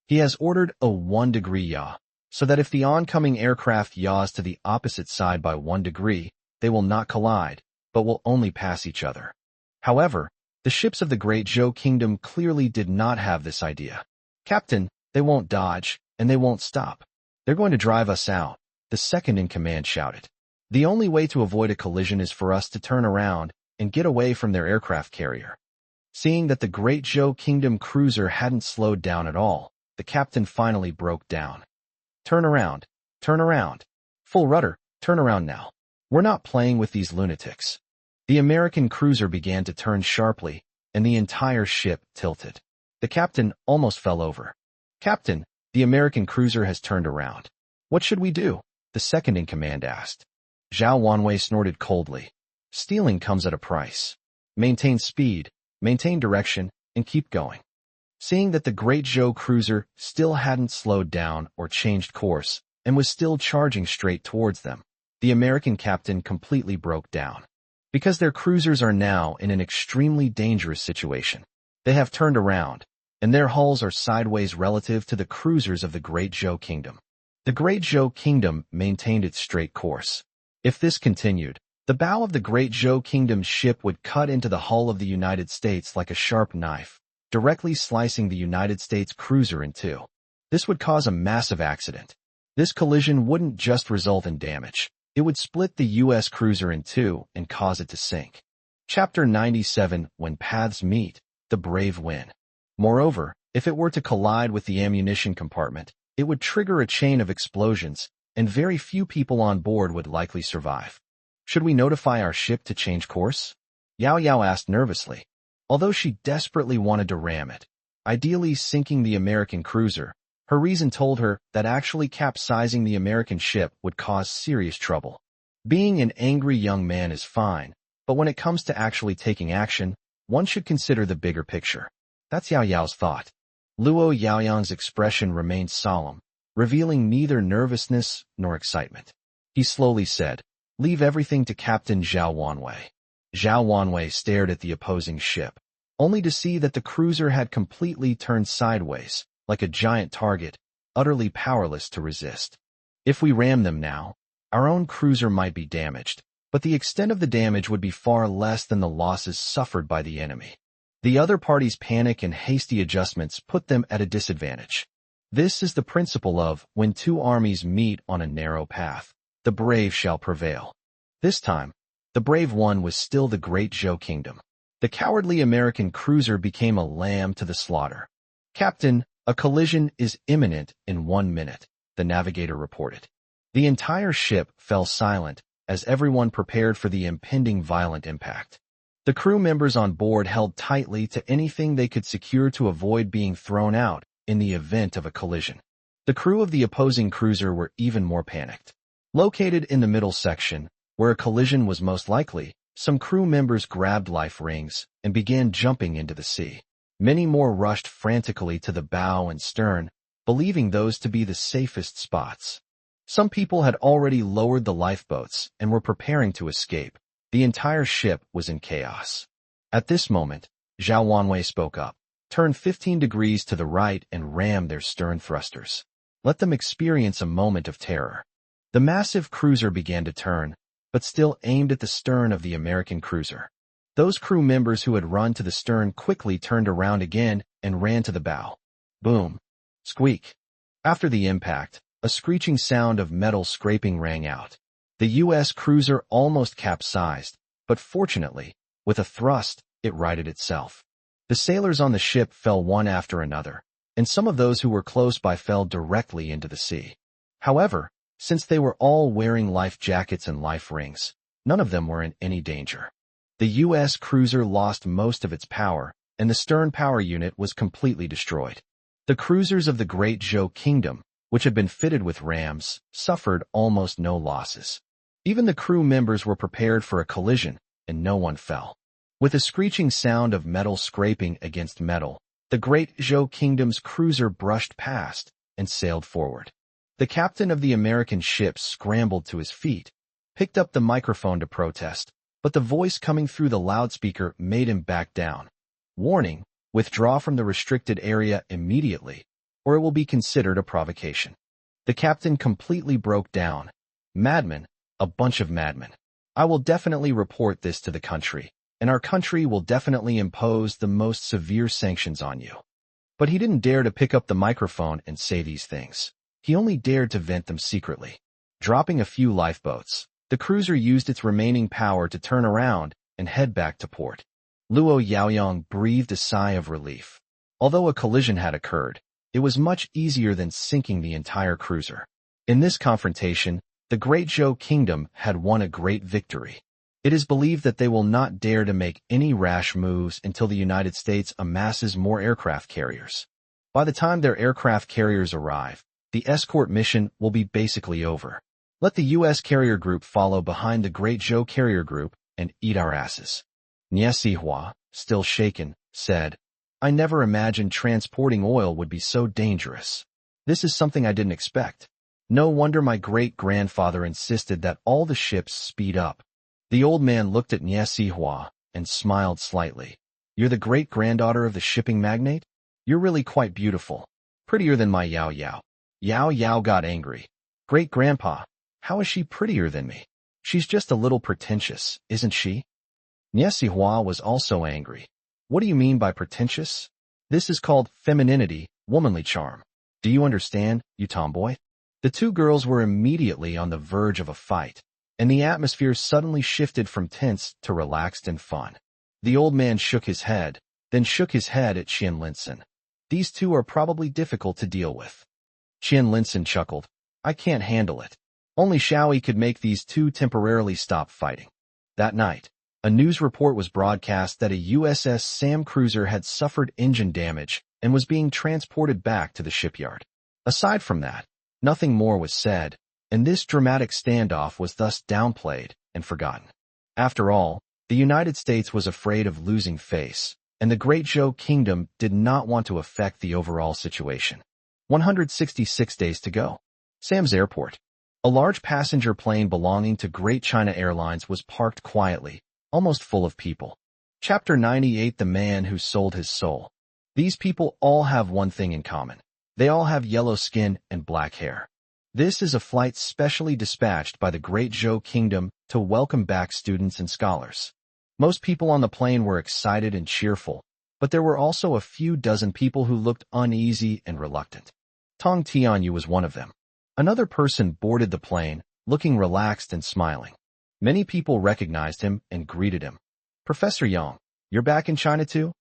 He has ordered a 1 degree yaw, so that if the oncoming aircraft yaws to the opposite side by 1 degree, they will not collide, but will only pass each other. However, the ships of the Great Zhou Kingdom clearly did not have this idea. Captain, they won't dodge, and they won't stop. They're going to drive us out, the second-in-command shouted. The only way to avoid a collision is for us to turn around and get away from their aircraft carrier. Seeing that the Great Zhou Kingdom cruiser hadn't slowed down at all, the captain finally broke down. Turn around. Full rudder, turn around now. We're not playing with these lunatics. The American cruiser began to turn sharply, and the entire ship tilted. The captain almost fell over. Captain, the American cruiser has turned around. What should we do? The second-in-command asked. Zhao Wanwei snorted coldly. Stealing comes at a price. Maintain speed, maintain direction, and keep going. Seeing that the Great Zhou cruiser still hadn't slowed down or changed course, and was still charging straight towards them, the American captain completely broke down. Because their cruisers are now in an extremely dangerous situation. They have turned around, and their hulls are sideways relative to the cruisers of the Great Zhou Kingdom. The Great Zhou Kingdom maintained its straight course. If this continued, the bow of the Great Zhou Kingdom's ship would cut into the hull of the United States like a sharp knife, directly slicing the United States cruiser in two. This would cause a massive accident. This collision wouldn't just result in damage. It would split the U.S. cruiser in two and cause it to sink. Chapter 97 When Paths Meet, the Brave Win. Moreover, if it were to collide with the ammunition compartment, it would trigger a chain of explosions, and very few people on board would likely survive. Should we notify our ship to change course? Yao Yao asked nervously. Although she desperately wanted to ram it, ideally sinking the American cruiser, her reason told her that actually capsizing the American ship would cause serious trouble. Being an angry young man is fine, but when it comes to actually taking action, one should consider the bigger picture. That's Yao Yao's thought. Luo Yaoyang's expression remained solemn, revealing neither nervousness nor excitement. He slowly said, "Leave everything to Captain Zhao Wanwei." Zhao Wanwei stared at the opposing ship, only to see that the cruiser had completely turned sideways, like a giant target, utterly powerless to resist. If we ram them now, our own cruiser might be damaged, but the extent of the damage would be far less than the losses suffered by the enemy. The other party's panic and hasty adjustments put them at a disadvantage. This is the principle of, when two armies meet on a narrow path, the brave shall prevail. This time, the brave one was still the great Zhou kingdom. The cowardly American cruiser became a lamb to the slaughter. "Captain, a collision is imminent in 1 minute," the navigator reported. The entire ship fell silent as everyone prepared for the impending violent impact. The crew members on board held tightly to anything they could secure to avoid being thrown out in the event of a collision. The crew of the opposing cruiser were even more panicked. Located in the middle section, where a collision was most likely, some crew members grabbed life rings and began jumping into the sea. Many more rushed frantically to the bow and stern, believing those to be the safest spots. Some people had already lowered the lifeboats and were preparing to escape. The entire ship was in chaos. At this moment, Zhao Wanwei spoke up. "Turn 15 degrees to the right and ram their stern thrusters. Let them experience a moment of terror." The massive cruiser began to turn, but still aimed at the stern of the American cruiser. Those crew members who had run to the stern quickly turned around again and ran to the bow. Boom! Squeak! After the impact, a screeching sound of metal scraping rang out. The U.S. cruiser almost capsized, but fortunately, with a thrust, it righted itself. The sailors on the ship fell one after another, and some of those who were close by fell directly into the sea. However, since they were all wearing life jackets and life rings, none of them were in any danger. The U.S. cruiser lost most of its power, and the stern power unit was completely destroyed. The cruisers of the Great Zhou Kingdom, which had been fitted with rams, suffered almost no losses. Even the crew members were prepared for a collision, and no one fell. With a screeching sound of metal scraping against metal, the Great Zhou Kingdom's cruiser brushed past and sailed forward. The captain of the American ship scrambled to his feet, picked up the microphone to protest, but the voice coming through the loudspeaker made him back down. "Warning, withdraw from the restricted area immediately, or it will be considered a provocation." The captain completely broke down. "Madmen, a bunch of madmen. I will definitely report this to the country, and our country will definitely impose the most severe sanctions on you." But he didn't dare to pick up the microphone and say these things. He only dared to vent them secretly. Dropping a few lifeboats, the cruiser used its remaining power to turn around and head back to port. Luo Yaoyang breathed a sigh of relief. Although a collision had occurred, it was much easier than sinking the entire cruiser. In this confrontation, the Great Zhou Kingdom had won a great victory. It is believed that they will not dare to make any rash moves until the United States amasses more aircraft carriers. By the time their aircraft carriers arrive, the escort mission will be basically over. Let the U.S. carrier group follow behind the Great Zhou carrier group and eat our asses. Niesihua, still shaken, said, "I never imagined transporting oil would be so dangerous. This is something I didn't expect. No wonder my great-grandfather insisted that all the ships speed up." The old man looked at Niesihua and smiled slightly. "You're the great-granddaughter of the shipping magnate? You're really quite beautiful. Prettier than my Yao Yao." Yao Yao got angry. "Great-grandpa, how is she prettier than me? She's just a little pretentious, isn't she?" Niesihua was also angry. "What do you mean by pretentious? This is called femininity, womanly charm. Do you understand, you tomboy?" The two girls were immediately on the verge of a fight, and the atmosphere suddenly shifted from tense to relaxed and fun. The old man shook his head, then shook his head at Qian Linson. "These two are probably difficult to deal with." Qian Linson chuckled. "I can't handle it. Only Xiao Yi could make these two temporarily stop fighting." That night, A news report was broadcast that a USS Sam cruiser had suffered engine damage and was being transported back to the shipyard. Aside from that, nothing more was said, and this dramatic standoff was thus downplayed and forgotten. After all, the United States was afraid of losing face, and the Great Zhou Kingdom did not want to affect the overall situation. 166 days to go. Sam's Airport. A large passenger plane belonging to Great China Airlines was parked quietly, almost full of people. Chapter 98: The Man Who Sold His Soul. These people all have one thing in common. They all have yellow skin and black hair. This is a flight specially dispatched by the Great Zhou Kingdom to welcome back students and scholars. Most people on the plane were excited and cheerful, but there were also a few dozen people who looked uneasy and reluctant. Tong Tianyu was one of them. Another person boarded the plane, looking relaxed and smiling. Many people recognized him and greeted him. "Professor Yang, you're back in China too?"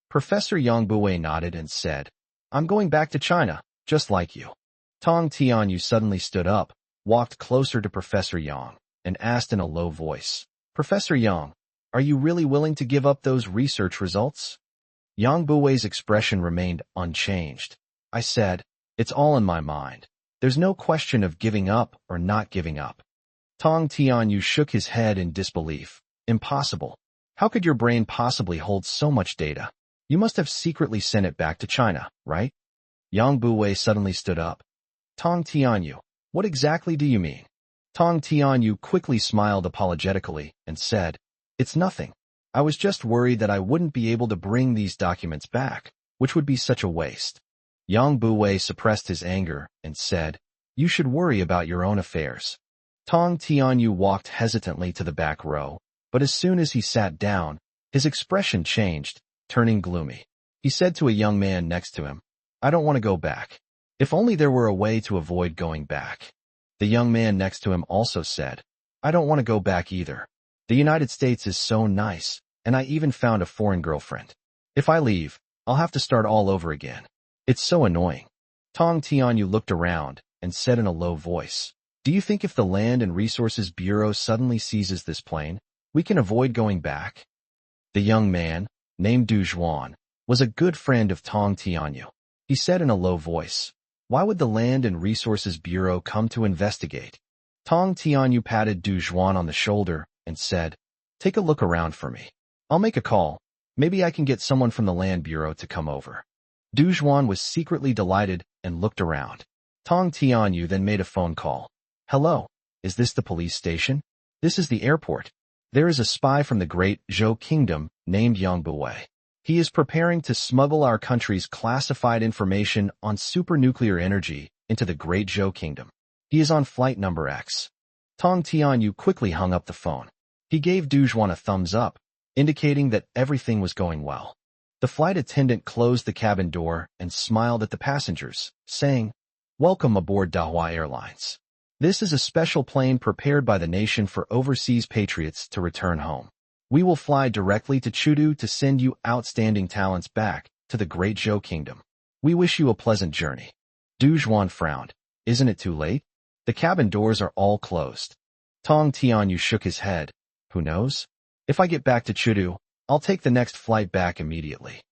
Professor Yang Buwei nodded and said, "I'm going back to China, just like you." Tong Tianyu suddenly stood up, walked closer to Professor Yang, and asked in a low voice, "Professor Yang, are you really willing to give up those research results?" Yang Buwei's expression remained unchanged. "I said, it's all in my mind. There's no question of giving up or not giving up." Tong Tianyu shook his head in disbelief. "Impossible. How could your brain possibly hold so much data? You must have secretly sent it back to China, right?" Yang Buwei suddenly stood up. "Tong Tianyu, what exactly do you mean?" Tong Tianyu quickly smiled apologetically and said, "It's nothing. I was just worried that I wouldn't be able to bring these documents back, which would be such a waste." Yang Buwei suppressed his anger and said, "You should worry about your own affairs." Tong Tianyu walked hesitantly to the back row, but as soon as he sat down, his expression changed, turning gloomy. He said to a young man next to him, "I don't want to go back. If only there were a way to avoid going back." The young man next to him also said, "I don't want to go back either. The United States is so nice, and I even found a foreign girlfriend. If I leave, I'll have to start all over again. It's so annoying." Tong Tianyu looked around and said in a low voice, "Do you think if the Land and Resources Bureau suddenly seizes this plane, we can avoid going back?" The young man, named Du Zhuan, was a good friend of Tong Tianyu. He said in a low voice, "Why would the Land and Resources Bureau come to investigate?" Tong Tianyu patted Du Zhuan on the shoulder and said, "Take a look around for me. I'll make a call. Maybe I can get someone from the Land Bureau to come over." Du Zhuan was secretly delighted and looked around. Tong Tianyu then made a phone call. "Hello, is this the police station? This is the airport. There is a spy from the Great Zhou Kingdom named Yang Buwei. He is preparing to smuggle our country's classified information on supernuclear energy into the Great Zhou Kingdom. He is on flight number X." Tong Tianyu quickly hung up the phone. He gave Du Zhuan a thumbs up, indicating that everything was going well. The flight attendant closed the cabin door and smiled at the passengers, saying, "Welcome aboard Dahua Airlines. This is a special plane prepared by the nation for overseas patriots to return home. We will fly directly to Chengdu to send you outstanding talents back to the Great Zhou Kingdom. We wish you a pleasant journey." Du Zhuan frowned. "Isn't it too late? The cabin doors are all closed." Tong Tianyu shook his head. "Who knows? If I get back to Chengdu, I'll take the next flight back immediately."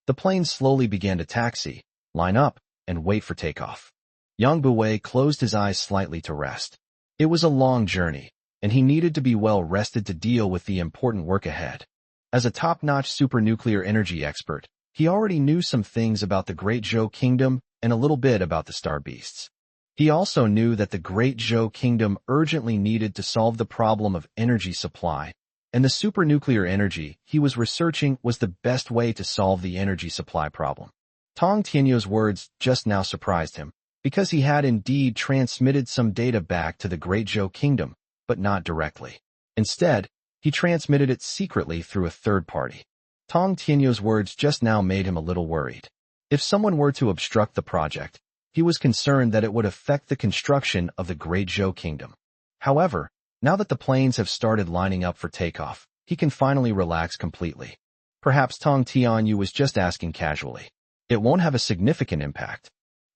The plane slowly began to taxi, line up, and wait for takeoff. Yang Buwei closed his eyes slightly to rest. It was a long journey, and he needed to be well rested to deal with the important work ahead. As a top-notch supernuclear energy expert, he already knew some things about the Great Zhou Kingdom and a little bit about the Star Beasts. He also knew that the Great Zhou Kingdom urgently needed to solve the problem of energy supply, and the supernuclear energy he was researching was the best way to solve the energy supply problem. Tong Tianyu's words just now surprised him, because he had indeed transmitted some data back to the Great Zhou Kingdom, but not directly. Instead, he transmitted it secretly through a third party. Tong Tianyu's words just now made him a little worried. If someone were to obstruct the project, he was concerned that it would affect the construction of the Great Zhou Kingdom. However, now that the planes have started lining up for takeoff, he can finally relax completely. Perhaps Tong Tianyu was just asking casually. It won't have a significant impact.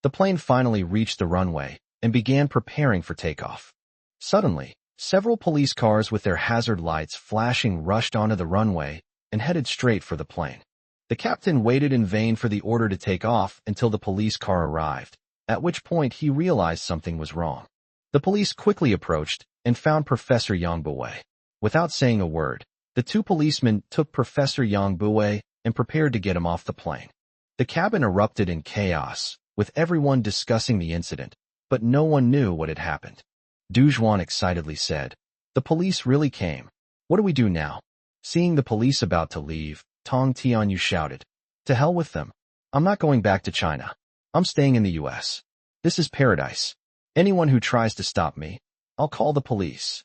The plane finally reached the runway and began preparing for takeoff. Suddenly, Several police cars with their hazard lights flashing rushed onto the runway and headed straight for the plane. The captain waited in vain for the order to take off until the police car arrived, at which point he realized something was wrong. The police quickly approached and found Professor Yang Buwei. Without saying a word, the two policemen took Professor Yang Buwei and prepared to get him off the plane. The cabin erupted in chaos, with everyone discussing the incident, but no one knew what had happened. Du Juan excitedly said, "The police really came. What do we do now?" Seeing the police about to leave, Tong Tianyu shouted, "To hell with them. I'm not going back to China. I'm staying in the US. This is paradise. Anyone who tries to stop me, I'll call the police."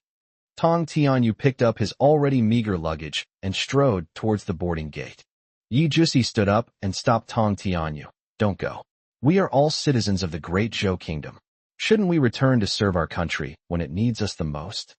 Tong Tianyu picked up his already meager luggage and strode towards the boarding gate. Yi Jusi stood up and stopped Tong Tianyu. "Don't go. We are all citizens of the Great Zhou Kingdom. Shouldn't we return to serve our country when it needs us the most?"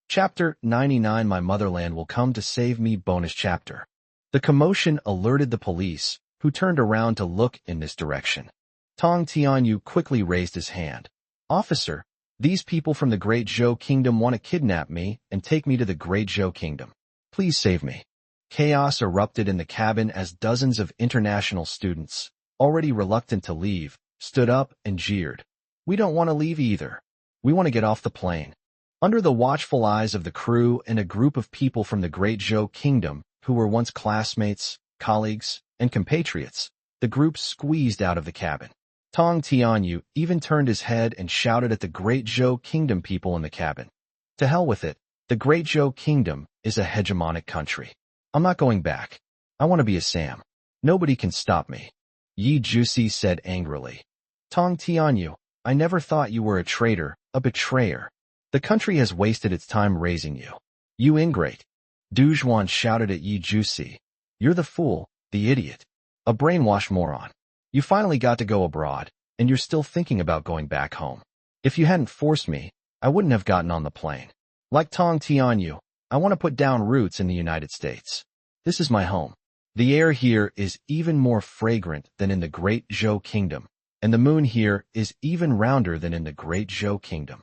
Chapter 99 My Motherland Will Come to Save Me bonus chapter. The commotion alerted the police, who turned around to look in this direction. Tong Tianyu quickly raised his hand. "Officer, these people from the Great Zhou Kingdom want to kidnap me and take me to the Great Zhou Kingdom. Please save me." Chaos erupted in the cabin as dozens of international students, already reluctant to leave, stood up and jeered. "We don't want to leave either. We want to get off the plane." Under the watchful eyes of the crew and a group of people from the Great Zhou Kingdom who were once classmates, colleagues, and compatriots, the group squeezed out of the cabin. Tong Tianyu even turned his head and shouted at the Great Zhou Kingdom people in the cabin. "To hell with it. The Great Zhou Kingdom is a hegemonic country. I'm not going back. I want to be a Sam. Nobody can stop me." Yi Jusi said angrily. "Tong Tianyu, I never thought you were a traitor, a betrayer. The country has wasted its time raising you. You ingrate." Du Juan shouted at Yi Jusi. "You're the fool, the idiot. A brainwashed moron. You finally got to go abroad, and you're still thinking about going back home. If you hadn't forced me, I wouldn't have gotten on the plane. Like Tong Tianyu, I want to put down roots in the United States. This is my home. The air here is even more fragrant than in the Great Zhou Kingdom, and the moon here is even rounder than in the Great Zhou Kingdom."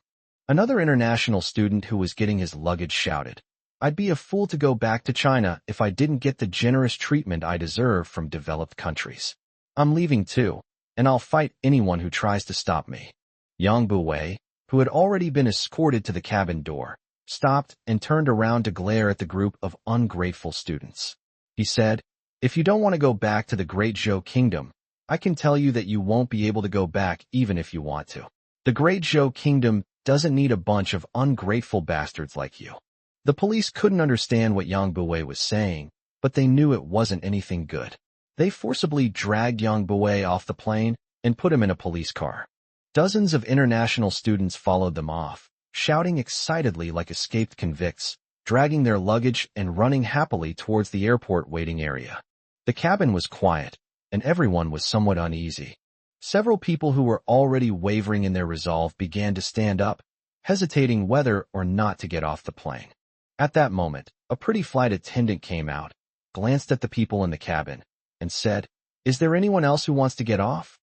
Another international student who was getting his luggage shouted, "I'd be a fool to go back to China if I didn't get the generous treatment I deserve from developed countries. I'm leaving too, and I'll fight anyone who tries to stop me." Yang Buwei, who had already been escorted to the cabin door, stopped and turned around to glare at the group of ungrateful students. He said, "If you don't want to go back to the Great Zhou Kingdom, I can tell you that you won't be able to go back even if you want to. The Great Zhou Kingdom doesn't need a bunch of ungrateful bastards like you." The police couldn't understand what Yang Buwei was saying, but they knew it wasn't anything good. They forcibly dragged Yang Buwei off the plane and put him in a police car. Dozens of international students followed them off, shouting excitedly like escaped convicts, dragging their luggage and running happily towards the airport waiting area. The cabin was quiet, and everyone was somewhat uneasy. Several people who were already wavering in their resolve began to stand up, hesitating whether or not to get off the plane. At that moment, a pretty flight attendant came out, glanced at the people in the cabin, and said, "Is there anyone else who wants to get off?"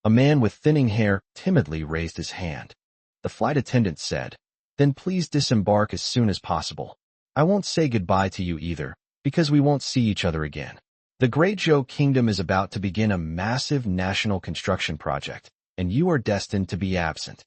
A man with thinning hair timidly raised his hand. The flight attendant said, "Then please disembark as soon as possible. I won't say goodbye to you either, because we won't see each other again. The Great Zhou Kingdom is about to begin a massive national construction project, and you are destined to be absent."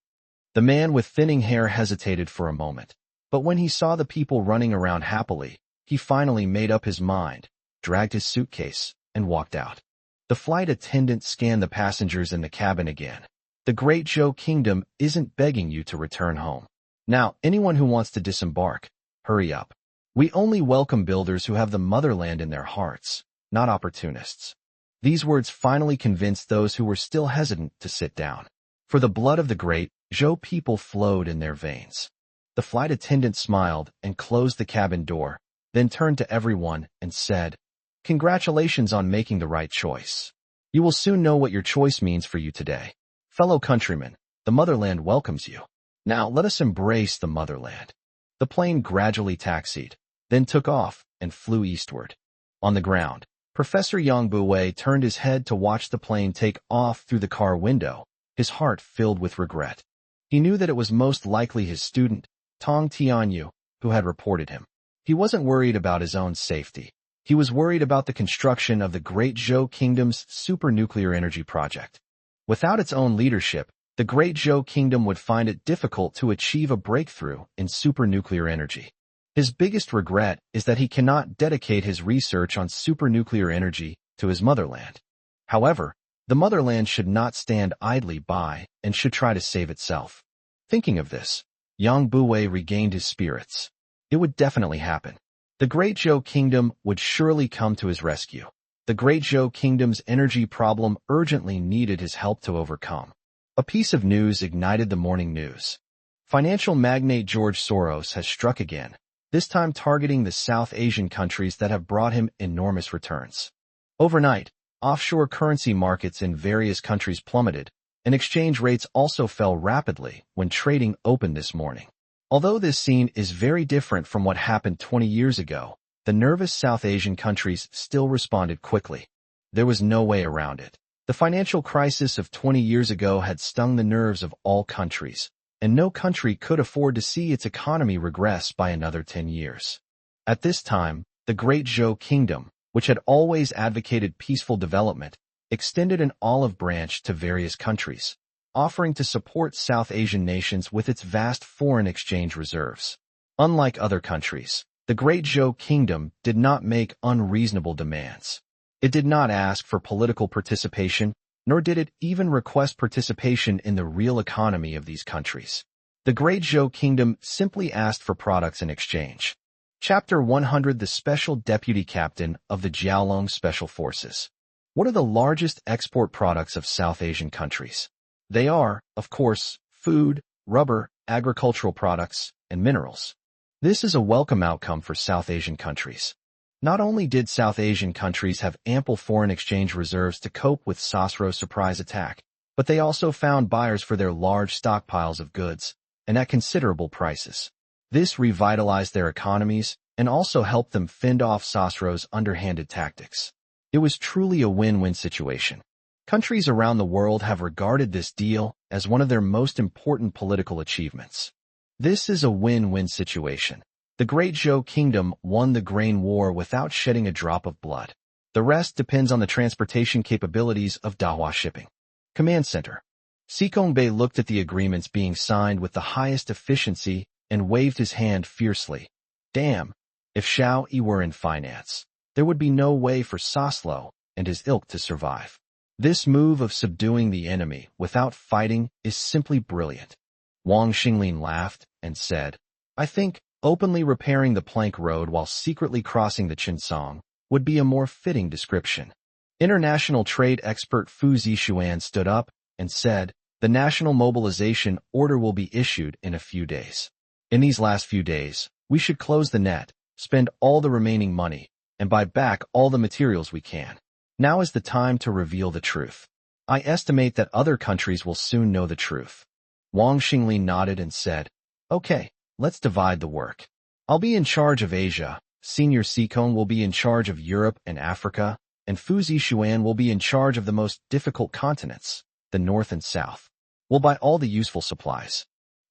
The man with thinning hair hesitated for a moment, but when he saw the people running around happily, he finally made up his mind, dragged his suitcase, and walked out. The flight attendant scanned the passengers in the cabin again. "The Great Zhou Kingdom isn't begging you to return home. Now, anyone who wants to disembark, hurry up. We only welcome builders who have the motherland in their hearts, not opportunists." These words finally convinced those who were still hesitant to sit down. For the blood of the Great Zhou people flowed in their veins. The flight attendant smiled and closed the cabin door, then turned to everyone and said, "Congratulations on making the right choice. You will soon know what your choice means for you today. Fellow countrymen, the motherland welcomes you. Now let us embrace the motherland." The plane gradually taxied, then took off and flew eastward. On the ground, Professor Yang Buwei turned his head to watch the plane take off through the car window, his heart filled with regret. He knew that it was most likely his student, Tong Tianyu, who had reported him. He wasn't worried about his own safety. He was worried about the construction of the Great Zhou Kingdom's super-nuclear energy project. Without its own leadership, the Great Zhou Kingdom would find it difficult to achieve a breakthrough in super-nuclear energy. His biggest regret is that he cannot dedicate his research on super-nuclear energy to his motherland. However, the motherland should not stand idly by and should try to save itself. Thinking of this, Yang Buwei regained his spirits. It would definitely happen. The Great Zhou Kingdom would surely come to his rescue. The Great Zhou Kingdom's energy problem urgently needed his help to overcome. A piece of news ignited the morning news. Financial magnate George Soros has struck again, this time targeting the South Asian countries that have brought him enormous returns. Overnight, offshore currency markets in various countries plummeted, and exchange rates also fell rapidly when trading opened this morning. Although this scene is very different from what happened 20 years ago, the nervous South Asian countries still responded quickly. There was no way around it. The financial crisis of 20 years ago had stung the nerves of all countries, and no country could afford to see its economy regress by another 10 years. At this time, the Great Zhou Kingdom, which had always advocated peaceful development, extended an olive branch to various countries, offering to support South Asian nations with its vast foreign exchange reserves. Unlike other countries, the Great Zhou Kingdom did not make unreasonable demands. It did not ask for political participation, nor did it even request participation in the real economy of these countries. The Great Zhou Kingdom simply asked for products in exchange. Chapter 100: The Special Deputy Captain of the Jiaolong Special Forces. What are the largest export products of South Asian countries? They are, of course, food, rubber, agricultural products, and minerals. This is a welcome outcome for South Asian countries. Not only did South Asian countries have ample foreign exchange reserves to cope with Sosro's surprise attack, but they also found buyers for their large stockpiles of goods, and at considerable prices. This revitalized their economies and also helped them fend off Sosro's underhanded tactics. It was truly a win-win situation. Countries around the world have regarded this deal as one of their most important political achievements. This is a win-win situation. The Great Zhou Kingdom won the grain war without shedding a drop of blood. The rest depends on the transportation capabilities of Dahua Shipping. Command Center. Sikongbei looked at the agreements being signed with the highest efficiency and waved his hand fiercely. Damn, if Xiao Yi were in finance, there would be no way for Soslo and his ilk to survive. This move of subduing the enemy without fighting is simply brilliant. Wang Xinglin laughed and said, I think openly repairing the plank road while secretly crossing the Qinsong would be a more fitting description. International trade expert Fu Zixuan stood up and said, the national mobilization order will be issued in a few days. In these last few days, we should close the net, spend all the remaining money, and buy back all the materials we can. Now is the time to reveal the truth. I estimate that other countries will soon know the truth. Wang Xinglin nodded and said, okay, let's divide the work. I'll be in charge of Asia, Senior Sikong will be in charge of Europe and Africa, and Fu Zixuan will be in charge of the most difficult continents, the North and South. We'll buy all the useful supplies.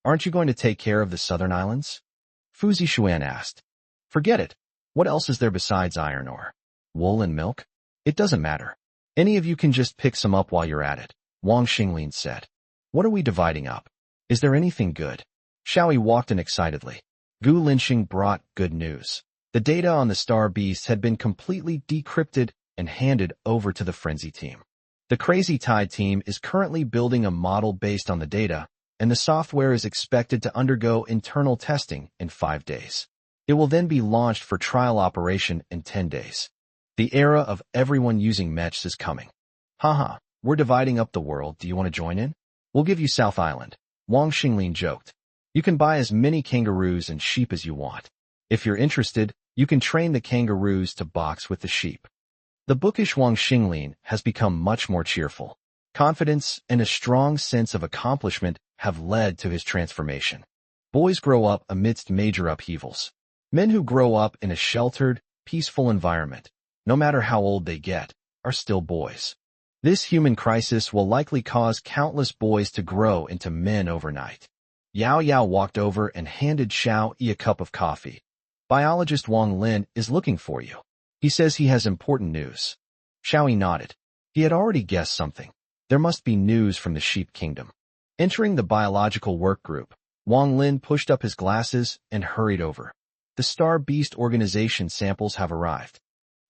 Aren't you going to take care of the southern islands? Fu Zixuan asked. Forget it. What else is there besides iron ore? Wool and milk? It doesn't matter. Any of you can just pick some up while you're at it, Wang Xinglin said. What are we dividing up? Is there anything good? Xiao Yi walked in excitedly. Gu Linxing brought good news. The data on the star beasts had been completely decrypted and handed over to the Frenzy team. The Crazy Tide team is currently building a model based on the data, and the software is expected to undergo internal testing in 5 days. It will then be launched for trial operation in 10 days. The era of everyone using Mechs is coming. Haha, we're dividing up the world. Do you want to join in? We'll give you South Island. Wang Xinglin joked. You can buy as many kangaroos and sheep as you want. If you're interested, you can train the kangaroos to box with the sheep. The bookish Wang Xinglin has become much more cheerful. Confidence and a strong sense of accomplishment have led to his transformation. Boys grow up amidst major upheavals. Men who grow up in a sheltered, peaceful environment, no matter how old they get, are still boys. This human crisis will likely cause countless boys to grow into men overnight. Yao walked over and handed Xiao Yi a cup of coffee. Biologist Wang Lin is looking for you. He says he has important news. Xiao Yi nodded. He had already guessed something. There must be news from the Sheep Kingdom. Entering the biological work group, Wang Lin pushed up his glasses and hurried over. The Star Beast organization samples have arrived.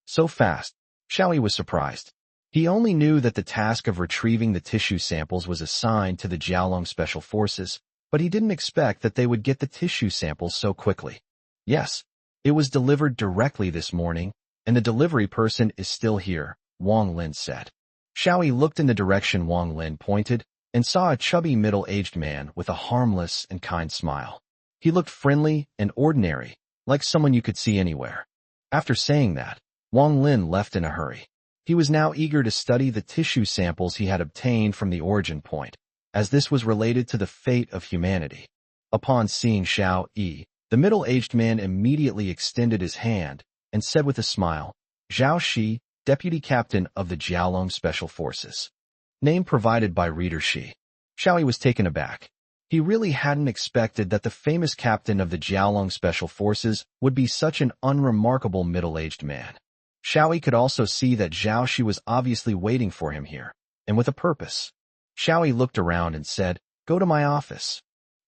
So fast, Xiao Yi was surprised. He only knew that the task of retrieving the tissue samples was assigned to the Jiaolong Special Forces, but he didn't expect that they would get the tissue samples so quickly. Yes, it was delivered directly this morning, and the delivery person is still here, Wang Lin said. Xiao Yi looked in the direction Wang Lin pointed and saw a chubby middle-aged man with a harmless and kind smile. He looked friendly and ordinary, like someone you could see anywhere. After saying that, Wang Lin left in a hurry. He was now eager to study the tissue samples he had obtained from the origin point, as this was related to the fate of humanity. Upon seeing Xiao Yi, the middle-aged man immediately extended his hand and said with a smile, "Zhao Shi, Deputy Captain of the Jiaolong Special Forces." Name provided by reader Shi. Xiao Yi was taken aback. He really hadn't expected that the famous captain of the Jiaolong Special Forces would be such an unremarkable middle-aged man. Xiao Yi could also see that Zhao Shi was obviously waiting for him here, and with a purpose. Xiao Yi looked around and said, "Go to my office."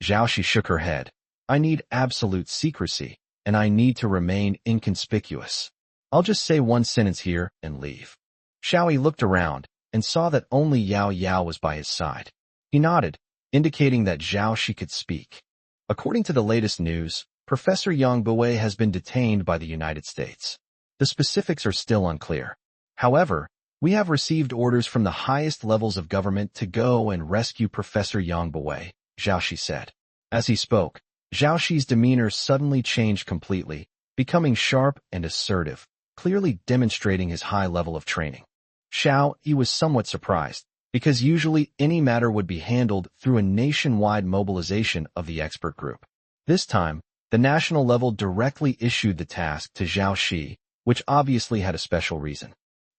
Zhao Shi shook her head. "I need absolute secrecy, and I need to remain inconspicuous. I'll just say one sentence here and leave." Xiao Yi looked around and saw that only Yao was by his side. He nodded, indicating that Zhao Shi could speak. According to the latest news, Professor Yang Bue has been detained by the United States. The specifics are still unclear. However, we have received orders from the highest levels of government to go and rescue Professor Yang Bue, Zhao Shi said. As he spoke, Zhao Shi's demeanor suddenly changed completely, becoming sharp and assertive, clearly demonstrating his high level of training. Xiao Yi was somewhat surprised, because usually any matter would be handled through a nationwide mobilization of the expert group. This time, the national level directly issued the task to Zhao Shi, which obviously had a special reason.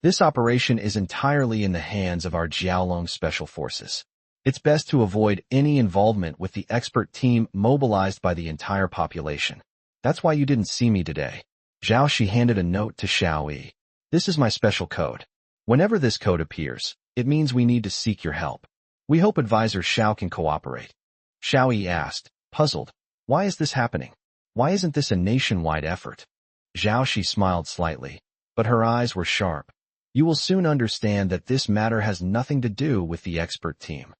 This operation is entirely in the hands of our Jiaolong Special Forces. It's best to avoid any involvement with the expert team mobilized by the entire population. That's why you didn't see me today. Zhao Shi handed a note to Xiao Yi. This is my special code. Whenever this code appears, it means we need to seek your help. We hope Advisor Xiao can cooperate. Xiao Yi asked, puzzled, why is this happening? Why isn't this a nationwide effort? Zhao Shi smiled slightly, but her eyes were sharp. You will soon understand that this matter has nothing to do with the expert team.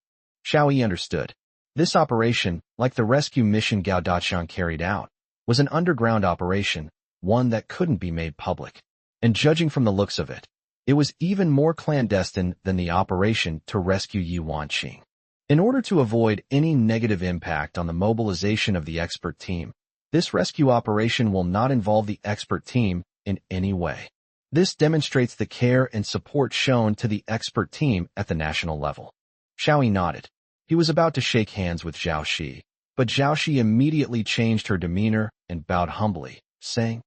Xiao Yi understood. This operation, like the rescue mission Gao Dachang carried out, was an underground operation, one that couldn't be made public. And judging from the looks of it, it was even more clandestine than the operation to rescue Yi Wanqing. In order to avoid any negative impact on the mobilization of the expert team, this rescue operation will not involve the expert team in any way. This demonstrates the care and support shown to the expert team at the national level. Xiao Yi nodded. He was about to shake hands with Zhao Shi, but Zhao Shi immediately changed her demeanor and bowed humbly, saying,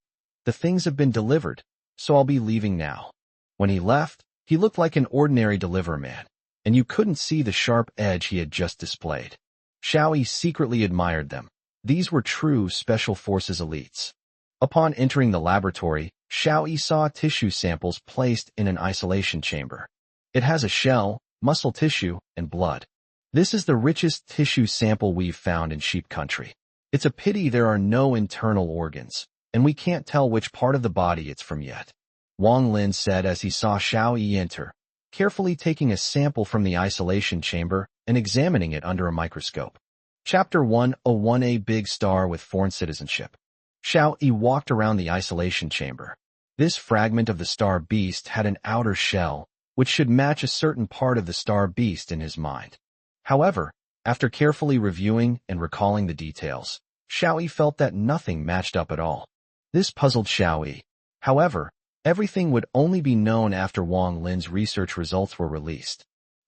"The things have been delivered, so I'll be leaving now." When he left, he looked like an ordinary deliverman, and you couldn't see the sharp edge he had just displayed. Xiao Yi secretly admired them. These were true Special Forces elites. Upon entering the laboratory, Xiao Yi saw tissue samples placed in an isolation chamber. It has a shell, muscle tissue, and blood. This is the richest tissue sample we've found in sheep country. It's a pity there are no internal organs, and we can't tell which part of the body it's from yet. Wang Lin said as he saw Xiao Yi enter, carefully taking a sample from the isolation chamber and examining it under a microscope. Chapter 101A Big Star with Foreign Citizenship. Xiao Yi walked around the isolation chamber. This fragment of the star beast had an outer shell, which should match a certain part of the star beast in his mind. However, after carefully reviewing and recalling the details, Xiao Yi felt that nothing matched up at all. This puzzled Xiao Yi. However, everything would only be known after Wang Lin's research results were released.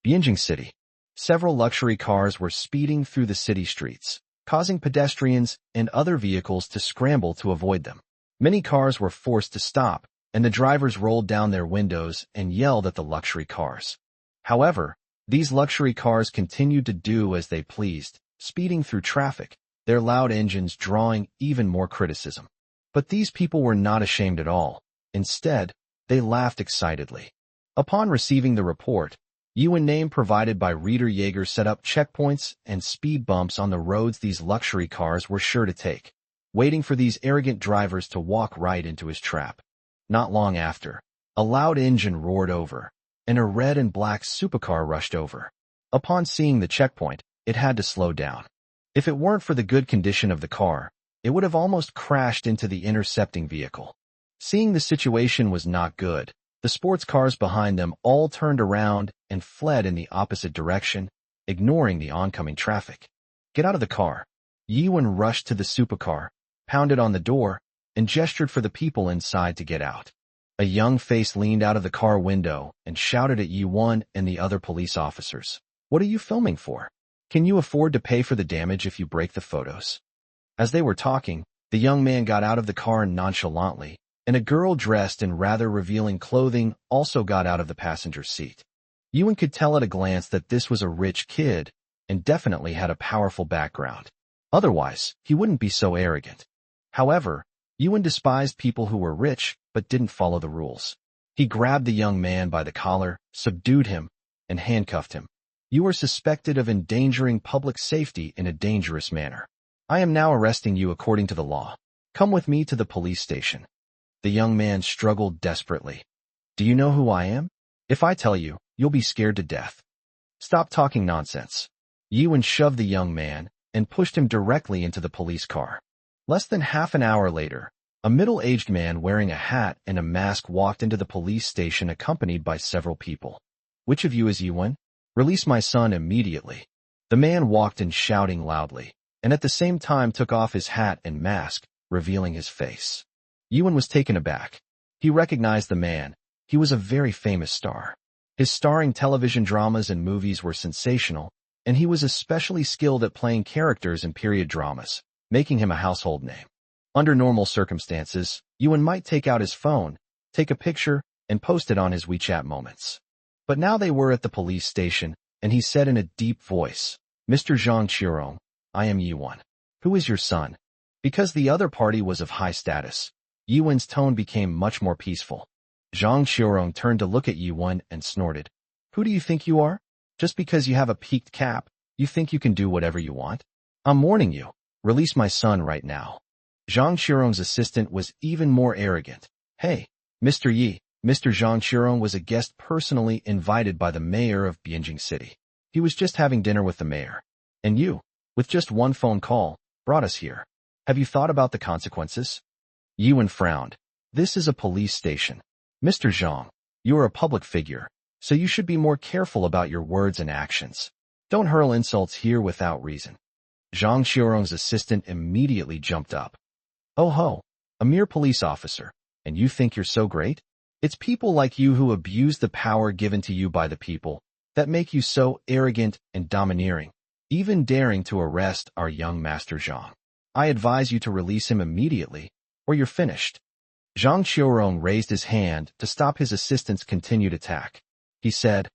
Bianjing City. Several luxury cars were speeding through the city streets, causing pedestrians and other vehicles to scramble to avoid them. Many cars were forced to stop, and the drivers rolled down their windows and yelled at the luxury cars. However, these luxury cars continued to do as they pleased, speeding through traffic, their loud engines drawing even more criticism. But these people were not ashamed at all. Instead, they laughed excitedly. Upon receiving the report, Yuan name provided by Reader Jaeger set up checkpoints and speed bumps on the roads these luxury cars were sure to take, waiting for these arrogant drivers to walk right into his trap. Not long after, a loud engine roared over, and a red and black supercar rushed over. Upon seeing the checkpoint, it had to slow down. If it weren't for the good condition of the car, it would have almost crashed into the intercepting vehicle. Seeing the situation was not good, the sports cars behind them all turned around and fled in the opposite direction, ignoring the oncoming traffic. Get out of the car. Yuan rushed to the supercar, pounded on the door, and gestured for the people inside to get out. A young face leaned out of the car window and shouted at Yuan and the other police officers. What are you filming for? Can you afford to pay for the damage if you break the photos? As they were talking, the young man got out of the car nonchalantly, and a girl dressed in rather revealing clothing also got out of the passenger seat. Yuan could tell at a glance that this was a rich kid and definitely had a powerful background. Otherwise, he wouldn't be so arrogant. However, Yuan despised people who were rich but didn't follow the rules. He grabbed the young man by the collar, subdued him, and handcuffed him. You are suspected of endangering public safety in a dangerous manner. I am now arresting you according to the law. Come with me to the police station. The young man struggled desperately. Do you know who I am? If I tell you, you'll be scared to death. Stop talking nonsense. Yuan shoved the young man and pushed him directly into the police car. Less than half an hour later, a middle-aged man wearing a hat and a mask walked into the police station accompanied by several people. Which of you is Yuan? Release my son immediately. The man walked in shouting loudly, and at the same time took off his hat and mask, revealing his face. Yuan was taken aback. He recognized the man. He was a very famous star. His starring television dramas and movies were sensational, and he was especially skilled at playing characters in period dramas, making him a household name. Under normal circumstances, Yuan might take out his phone, take a picture, and post it on his WeChat moments. But now they were at the police station, and he said in a deep voice, Mr. Zhang Qirong, I am Yuan. Who is your son? Because the other party was of high status, Yuan's tone became much more peaceful. Zhang Qirong turned to look at Yuan and snorted. Who do you think you are? Just because you have a peaked cap, you think you can do whatever you want? I'm warning you. Release my son right now. Zhang Qirong's assistant was even more arrogant. Hey, Mr. Yi. Mr. Zhang Qirong was a guest personally invited by the mayor of Bianjing City. He was just having dinner with the mayor. And you, with just one phone call, brought us here. Have you thought about the consequences? Yuan frowned. This is a police station. Mr. Zhang, you are a public figure, so you should be more careful about your words and actions. Don't hurl insults here without reason. Zhang Qirong's assistant immediately jumped up. Oh ho, a mere police officer, and you think you're so great? It's people like you who abuse the power given to you by the people that make you so arrogant and domineering, even daring to arrest our young Master Zhang. I advise you to release him immediately, or you're finished. Zhang Qirong raised his hand to stop his assistant's continued attack. He said,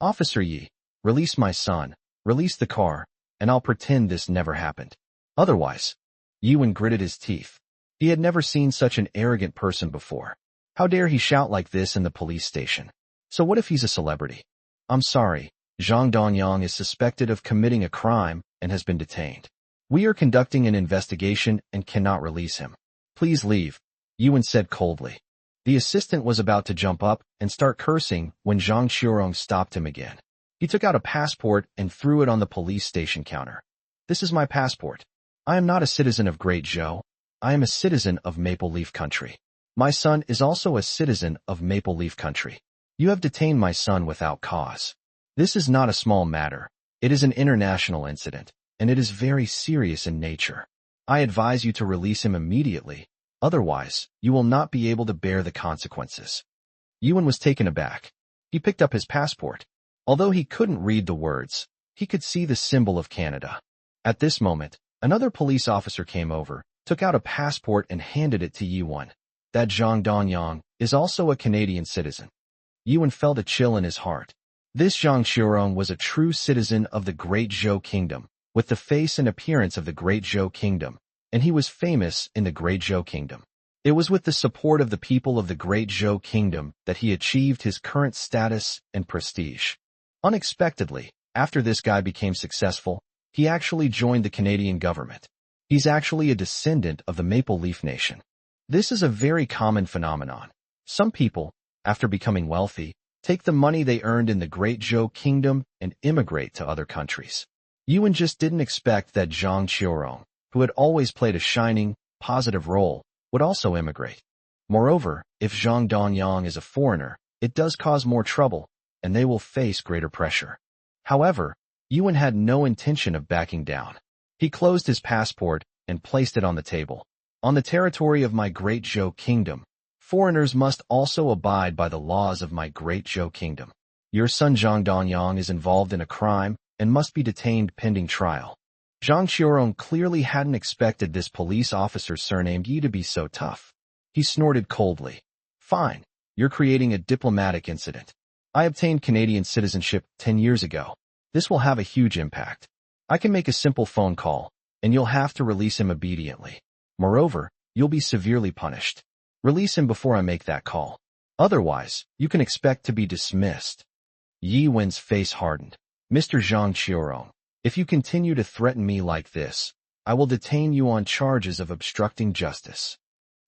Officer Yi, release my son, release the car, and I'll pretend this never happened. Otherwise, Yuan gritted his teeth. He had never seen such an arrogant person before. How dare he shout like this in the police station? So what if he's a celebrity? I'm sorry, Zhang Donyang is suspected of committing a crime and has been detained. We are conducting an investigation and cannot release him. Please leave, Yuan said coldly. The assistant was about to jump up and start cursing when Zhang Qirong stopped him again. He took out a passport and threw it on the police station counter. This is my passport. I am not a citizen of Great Zhou. I am a citizen of Maple Leaf Country. My son is also a citizen of Maple Leaf Country. You have detained my son without cause. This is not a small matter. It is an international incident, and it is very serious in nature. I advise you to release him immediately. Otherwise, you will not be able to bear the consequences. Yuan was taken aback. He picked up his passport. Although he couldn't read the words, he could see the symbol of Canada. At this moment, another police officer came over, took out a passport and handed it to Yuan. That Zhang Donyang is also a Canadian citizen. Yuan felt a chill in his heart. This Zhang Qirong was a true citizen of the Great Zhou Kingdom, with the face and appearance of the Great Zhou Kingdom, and he was famous in the Great Zhou Kingdom. It was with the support of the people of the Great Zhou Kingdom that he achieved his current status and prestige. Unexpectedly, after this guy became successful, he actually joined the Canadian government. He's actually a descendant of the Maple Leaf Nation. This is a very common phenomenon. Some people, after becoming wealthy, take the money they earned in the Great Zhou Kingdom and immigrate to other countries. Yuan just didn't expect that Zhang Qiurong, who had always played a shining, positive role, would also immigrate. Moreover, if Zhang Dongyang is a foreigner, it does cause more trouble, and they will face greater pressure. However, Yuan had no intention of backing down. He closed his passport and placed it on the table. On the territory of my Great Zhou Kingdom, foreigners must also abide by the laws of my Great Zhou Kingdom. Your son Zhang Dongyang is involved in a crime and must be detained pending trial. Zhang Qiurong clearly hadn't expected this police officer surnamed Yi to be so tough. He snorted coldly. Fine, you're creating a diplomatic incident. I obtained Canadian citizenship 10 years ago. This will have a huge impact. I can make a simple phone call, and you'll have to release him obediently. Moreover, you'll be severely punished. Release him before I make that call. Otherwise, you can expect to be dismissed. Yi Wen's face hardened. Mr. Zhang Qiurong, if you continue to threaten me like this, I will detain you on charges of obstructing justice.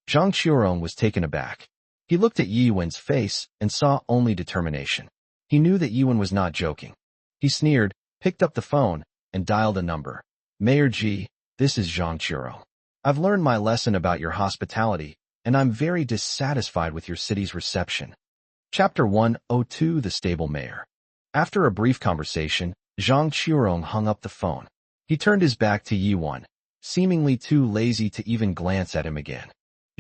Zhang Qiurong was taken aback. He looked at Yi Wen's face and saw only determination. He knew that Yi Wen was not joking. He sneered, picked up the phone, and dialed a number. Mayor Ji, this is Zhang Qiurong. I've learned my lesson about your hospitality, and I'm very dissatisfied with your city's reception. Chapter 102 The Stable Mayor. After a brief conversation, Zhang Qiurong hung up the phone. He turned his back to Yi Wen, seemingly too lazy to even glance at him again.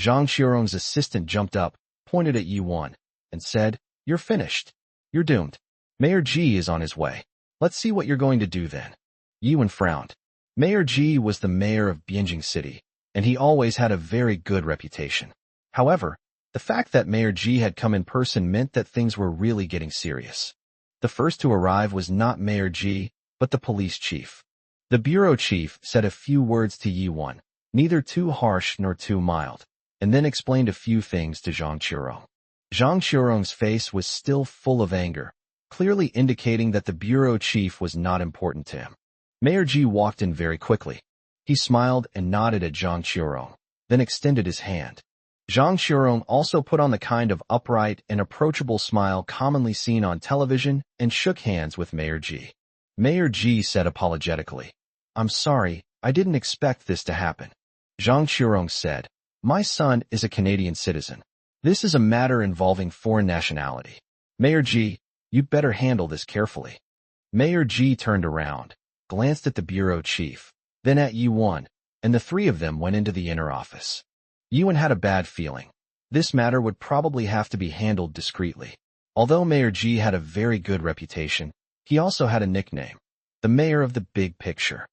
Zhang Qiurong's assistant jumped up, pointed at Yi Wen, and said, You're finished. You're doomed. Mayor Ji is on his way. Let's see what you're going to do then. Yi Wen frowned. Mayor Ji was the mayor of Bianjing City, and he always had a very good reputation. However, the fact that Mayor Ji had come in person meant that things were really getting serious. The first to arrive was not Mayor Ji, but the police chief. The bureau chief said a few words to Yi Wen, neither too harsh nor too mild, and then explained a few things to Zhang Qiurong. Zhang Qiurong's face was still full of anger, clearly indicating that the bureau chief was not important to him. Mayor Ji walked in very quickly. He smiled and nodded at Zhang Qiurong, then extended his hand. Zhang Qiurong also put on the kind of upright and approachable smile commonly seen on television and shook hands with Mayor Ji. Mayor Ji said apologetically, I'm sorry, I didn't expect this to happen. Zhang Qiurong said, My son is a Canadian citizen. This is a matter involving foreign nationality. Mayor Ji, you'd better handle this carefully. Mayor Ji turned around, glanced at the bureau chief, then at Yi Wen, and the three of them went into the inner office. Yi Wen had a bad feeling. This matter would probably have to be handled discreetly. Although Mayor Ji had a very good reputation, he also had a nickname, the mayor of the big picture.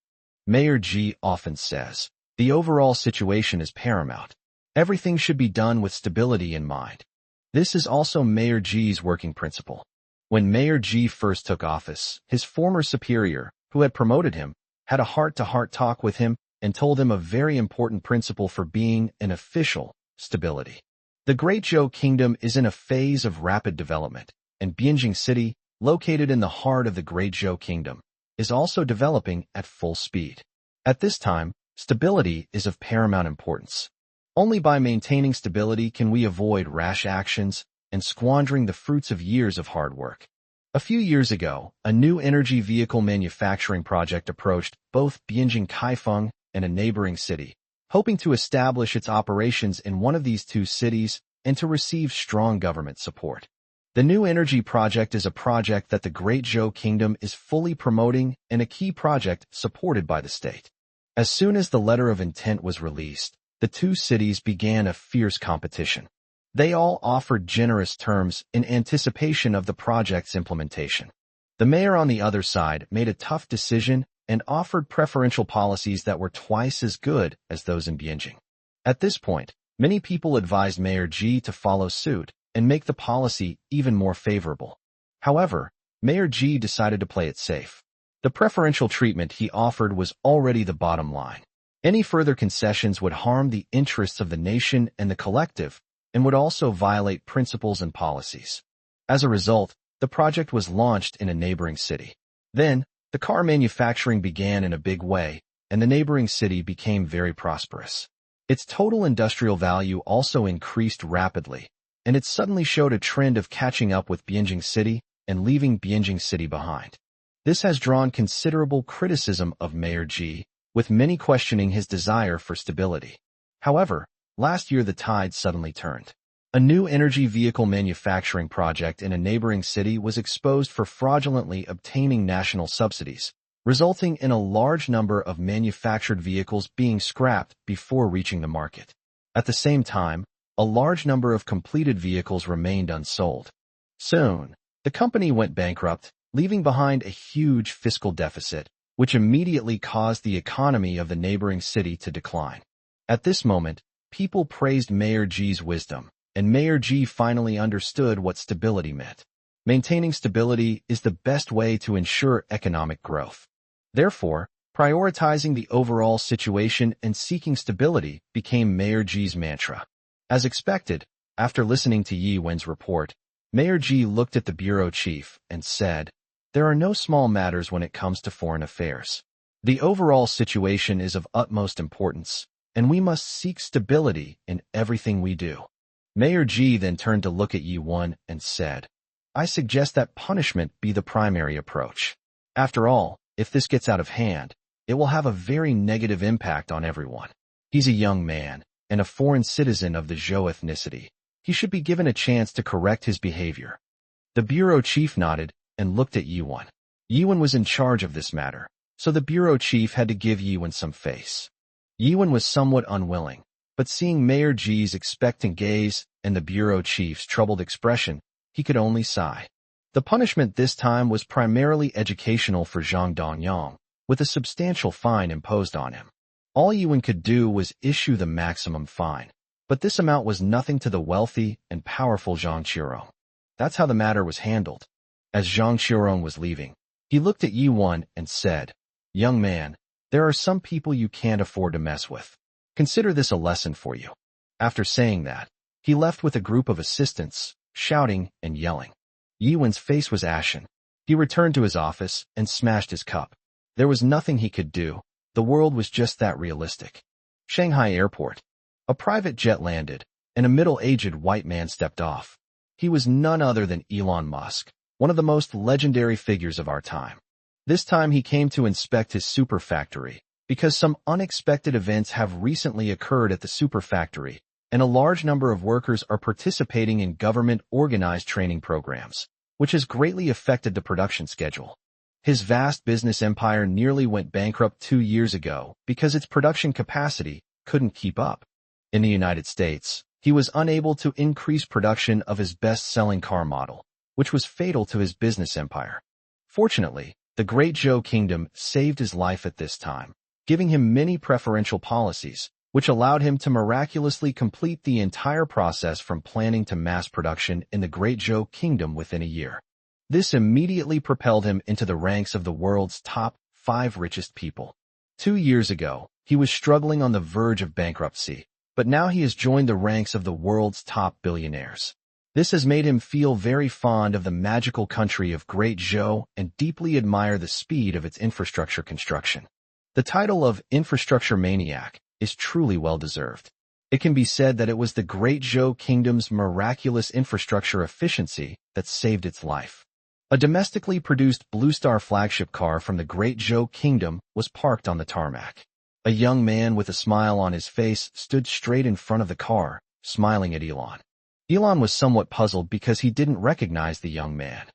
Mayor Ji often says, the overall situation is paramount. Everything should be done with stability in mind. This is also Mayor Ji's working principle. When Mayor Ji first took office, his former superior, who had promoted him, had a heart-to-heart talk with him and told him a very important principle for being an official: stability. The Great Zhou Kingdom is in a phase of rapid development, and Bianjing City, located in the heart of the Great Zhou Kingdom, is also developing at full speed. At this time, stability is of paramount importance. Only by maintaining stability can we avoid rash actions and squandering the fruits of years of hard work. A few years ago, a new energy vehicle manufacturing project approached both Bianjing Kaifeng and a neighboring city, hoping to establish its operations in one of these two cities and to receive strong government support. The new energy project is a project that the Great Zhou Kingdom is fully promoting and a key project supported by the state. As soon as the letter of intent was released, the two cities began a fierce competition. They all offered generous terms in anticipation of the project's implementation. The mayor on the other side made a tough decision and offered preferential policies that were twice as good as those in Bianjing. At this point, many people advised Mayor Ji to follow suit and make the policy even more favorable. However, Mayor Ji decided to play it safe. The preferential treatment he offered was already the bottom line. Any further concessions would harm the interests of the nation and the collective, and would also violate principles and policies. As a result, the project was launched in a neighboring city. Then, the car manufacturing began in a big way, and the neighboring city became very prosperous. Its total industrial value also increased rapidly, and it suddenly showed a trend of catching up with Beijing City and leaving Beijing City behind. This has drawn considerable criticism of Mayor Ji, with many questioning his desire for stability. However, last year the tide suddenly turned. A new energy vehicle manufacturing project in a neighboring city was exposed for fraudulently obtaining national subsidies, resulting in a large number of manufactured vehicles being scrapped before reaching the market. At the same time, a large number of completed vehicles remained unsold. Soon, the company went bankrupt, leaving behind a huge fiscal deficit, which immediately caused the economy of the neighboring city to decline. At this moment, people praised Mayor Ji's wisdom, and Mayor Ji finally understood what stability meant. Maintaining stability is the best way to ensure economic growth. Therefore, prioritizing the overall situation and seeking stability became Mayor Ji's mantra. As expected, after listening to Yi Wen's report, Mayor Ji looked at the bureau chief and said, "There are no small matters when it comes to foreign affairs. The overall situation is of utmost importance, and we must seek stability in everything we do." Mayor Ji then turned to look at Yi Wen and said, "I suggest that punishment be the primary approach. After all, if this gets out of hand, it will have a very negative impact on everyone. He's a young man, and a foreign citizen of the Zhou ethnicity. He should be given a chance to correct his behavior." The bureau chief nodded and looked at Yi Wen. Yi Wen was in charge of this matter, so the bureau chief had to give Yi Wen some face. Yi Wen was somewhat unwilling, but seeing Mayor Ji's expectant gaze and the bureau chief's troubled expression, he could only sigh. The punishment this time was primarily educational for Zhang Dongyang, with a substantial fine imposed on him. All Yi Wen could do was issue the maximum fine, but this amount was nothing to the wealthy and powerful Zhang Qiurong. That's how the matter was handled. As Zhang Qiurong was leaving, he looked at Yi Wen and said, "Young man, there are some people you can't afford to mess with. Consider this a lesson for you." After saying that, he left with a group of assistants, shouting and yelling. Yi Wen's face was ashen. He returned to his office and smashed his cup. There was nothing he could do. The world was just that realistic. Shanghai Airport. A private jet landed, and a middle-aged white man stepped off. He was none other than Elon Musk, one of the most legendary figures of our time. This time he came to inspect his super factory, because some unexpected events have recently occurred at the super factory, and a large number of workers are participating in government-organized training programs, which has greatly affected the production schedule. His vast business empire nearly went bankrupt 2 years ago because its production capacity couldn't keep up. In the United States, he was unable to increase production of his best-selling car model, which was fatal to his business empire. Fortunately, the Great Zhou Kingdom saved his life at this time, giving him many preferential policies, which allowed him to miraculously complete the entire process from planning to mass production in the Great Zhou Kingdom within a year. This immediately propelled him into the ranks of the world's top 5 richest people. 2 years ago, he was struggling on the verge of bankruptcy, but now he has joined the ranks of the world's top billionaires. This has made him feel very fond of the magical country of Great Zhou and deeply admire the speed of its infrastructure construction. The title of Infrastructure Maniac is truly well-deserved. It can be said that it was the Great Zhou Kingdom's miraculous infrastructure efficiency that saved its life. A domestically produced Blue Star flagship car from the Great Zhou Kingdom was parked on the tarmac. A young man with a smile on his face stood straight in front of the car, smiling at Elon. Elon was somewhat puzzled because he didn't recognize the young man.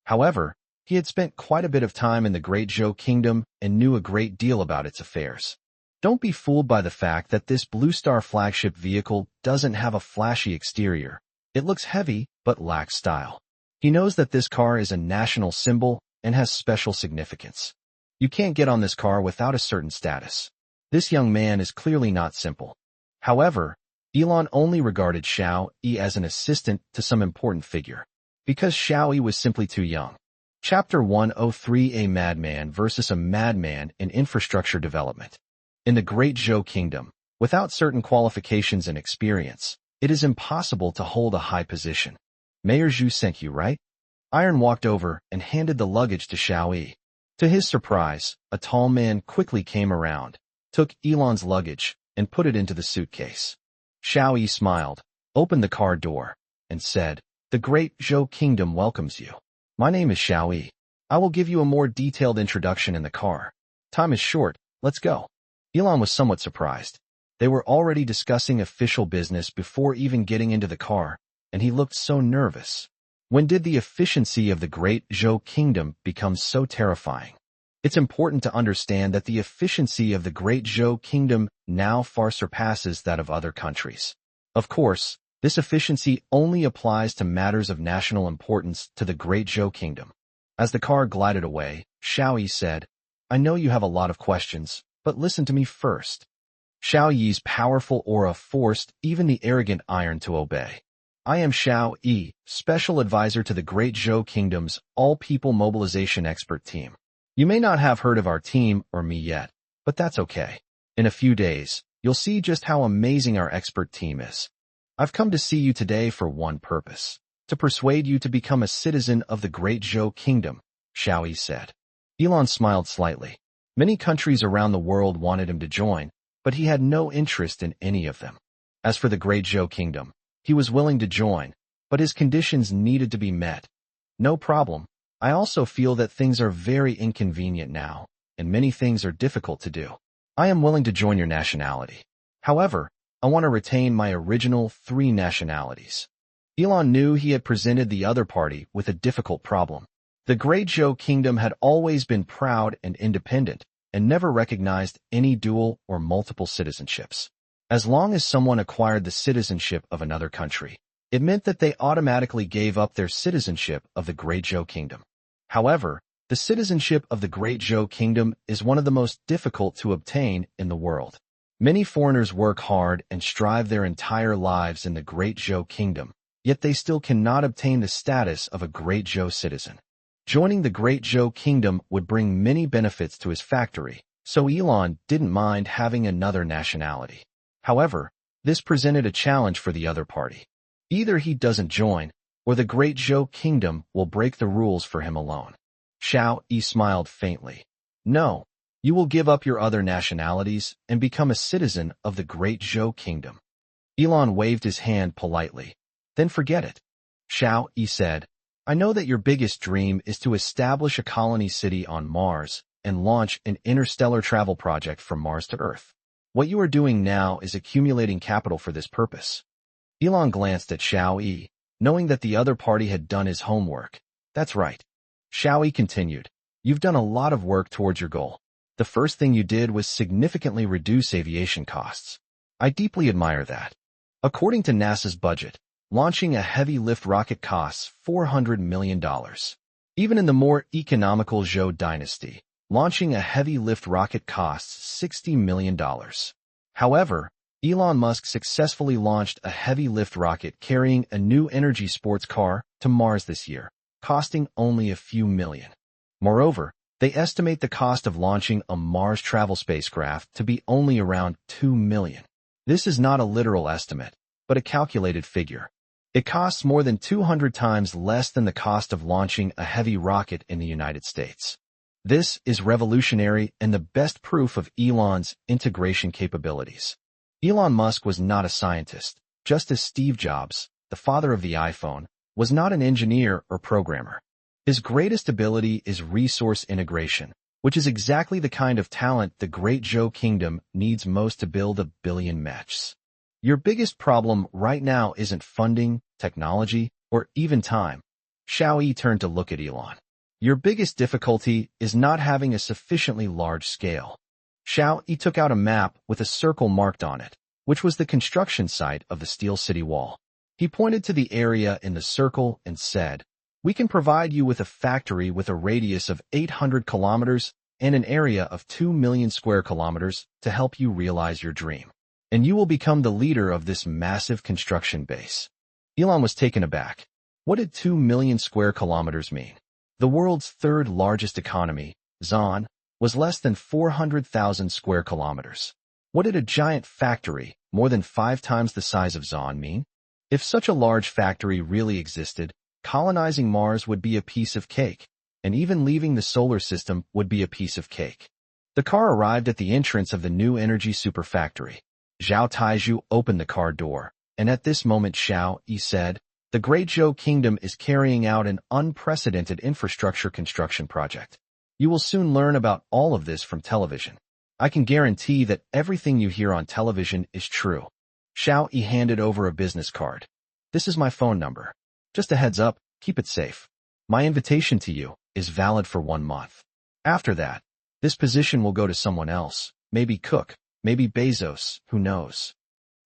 However, he had spent quite a bit of time in the Great Zhou Kingdom and knew a great deal about its affairs. Don't be fooled by the fact that this Blue Star flagship vehicle doesn't have a flashy exterior. It looks heavy, but lacks style. He knows that this car is a national symbol and has special significance. You can't get on this car without a certain status. This young man is clearly not simple. However, Elon only regarded Xiao Yi as an assistant to some important figure, because Xiao Yi was simply too young. Chapter 103: A Madman versus a Madman in Infrastructure Development. In the Great Zhou Kingdom, without certain qualifications and experience, it is impossible to hold a high position. Mayor Zhu sent you, right? Iron walked over and handed the luggage to Xiao Yi. To his surprise, a tall man quickly came around, took Elon's luggage, and put it into the suitcase. Xiao Yi smiled, opened the car door, and said, "The Great Zhou Kingdom welcomes you. My name is Xiao Yi. I will give you a more detailed introduction in the car. Time is short, let's go." Elon was somewhat surprised. They were already discussing official business before even getting into the car, and he looked so nervous. When did the efficiency of the Great Zhou Kingdom become so terrifying? It's important to understand that the efficiency of the Great Zhou Kingdom now far surpasses that of other countries. Of course, this efficiency only applies to matters of national importance to the Great Zhou Kingdom. As the car glided away, Xiao Yi said, "I know you have a lot of questions, but listen to me first." Xiao Yi's powerful aura forced even the arrogant Iron to obey. "I am Xiao Yi, Special Advisor to the Great Zhou Kingdom's All-People Mobilization Expert Team. You may not have heard of our team or me yet, but that's okay. In a few days, you'll see just how amazing our expert team is. I've come to see you today for one purpose, to persuade you to become a citizen of the Great Zhou Kingdom," Xiao Yi said. Elon smiled slightly. Many countries around the world wanted him to join, but he had no interest in any of them. As for the Great Zhou Kingdom, he was willing to join, but his conditions needed to be met. "No problem. I also feel that things are very inconvenient now, and many things are difficult to do. I am willing to join your nationality. However, I want to retain my original 3 nationalities." Elon knew he had presented the other party with a difficult problem. The Great Zhou Kingdom had always been proud and independent, and never recognized any dual or multiple citizenships. As long as someone acquired the citizenship of another country, it meant that they automatically gave up their citizenship of the Great Zhou Kingdom. However, the citizenship of the Great Zhou Kingdom is one of the most difficult to obtain in the world. Many foreigners work hard and strive their entire lives in the Great Zhou Kingdom, yet they still cannot obtain the status of a Great Zhou citizen. Joining the Great Zhou Kingdom would bring many benefits to his factory, so Elon didn't mind having another nationality. However, this presented a challenge for the other party. Either he doesn't join, or the Great Zhou Kingdom will break the rules for him alone. Xiao Yi smiled faintly. "No, you will give up your other nationalities and become a citizen of the Great Zhou Kingdom." Elon waved his hand politely. "Then forget it." Xiao Yi said, "I know that your biggest dream is to establish a colony city on Mars and launch an interstellar travel project from Mars to Earth. What you are doing now is accumulating capital for this purpose." Elon glanced at Xiao Yi, knowing that the other party had done his homework. "That's right." Xiao Yi continued, "You've done a lot of work towards your goal. The first thing you did was significantly reduce aviation costs. I deeply admire that. According to NASA's budget, launching a heavy-lift rocket costs $400 million. Even in the more economical Zhou dynasty, launching a heavy-lift rocket costs $60 million. However, Elon Musk successfully launched a heavy-lift rocket carrying a new energy sports car to Mars this year, costing only a few million. Moreover, they estimate the cost of launching a Mars travel spacecraft to be only around $2 million. This is not a literal estimate, but a calculated figure. It costs more than 200 times less than the cost of launching a heavy rocket in the United States. This is revolutionary and the best proof of Elon's integration capabilities. Elon Musk was not a scientist, just as Steve Jobs, the father of the iPhone, was not an engineer or programmer. His greatest ability is resource integration, which is exactly the kind of talent the Great Zhou Kingdom needs most to build 1 billion Mechs. Your biggest problem right now isn't funding, technology, or even time. Xiao Yi turned to look at Elon. Your biggest difficulty is not having a sufficiently large scale. Xiao Yi took out a map with a circle marked on it, which was the construction site of the Steel City Wall. He pointed to the area in the circle and said, "We can provide you with a factory with a radius of 800 kilometers and an area of 2 million square kilometers to help you realize your dream. And you will become the leader of this massive construction base." Elon was taken aback. What did 2 million square kilometers mean? The world's third largest economy, Zon, was less than 400,000 square kilometers. What did a giant factory, more than 5 times the size of Zon, mean? If such a large factory really existed, colonizing Mars would be a piece of cake, and even leaving the solar system would be a piece of cake. The car arrived at the entrance of the new energy superfactory. Zhao Taizhu opened the car door, and at this moment Xiao Yi said, "The Great Zhou Kingdom is carrying out an unprecedented infrastructure construction project. You will soon learn about all of this from television. I can guarantee that everything you hear on television is true." Xiao Yi handed over a business card. "This is my phone number. Just a heads up, keep it safe. My invitation to you is valid for 1 month. After that, this position will go to someone else, maybe Cook, maybe Bezos, who knows."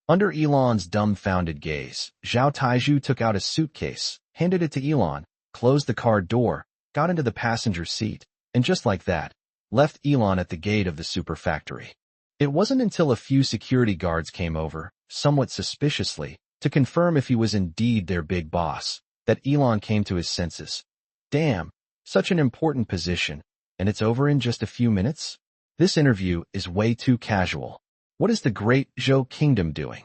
Under Elon's dumbfounded gaze, Zhao Taizhu took out a suitcase, handed it to Elon, closed the car door, got into the passenger seat, and just like that, left Elon at the gate of the super factory. It wasn't until a few security guards came over, somewhat suspiciously, to confirm if he was indeed their big boss, that Elon came to his senses. Damn, such an important position, and it's over in just a few minutes? This interview is way too casual. What is the Great Zhou Kingdom doing?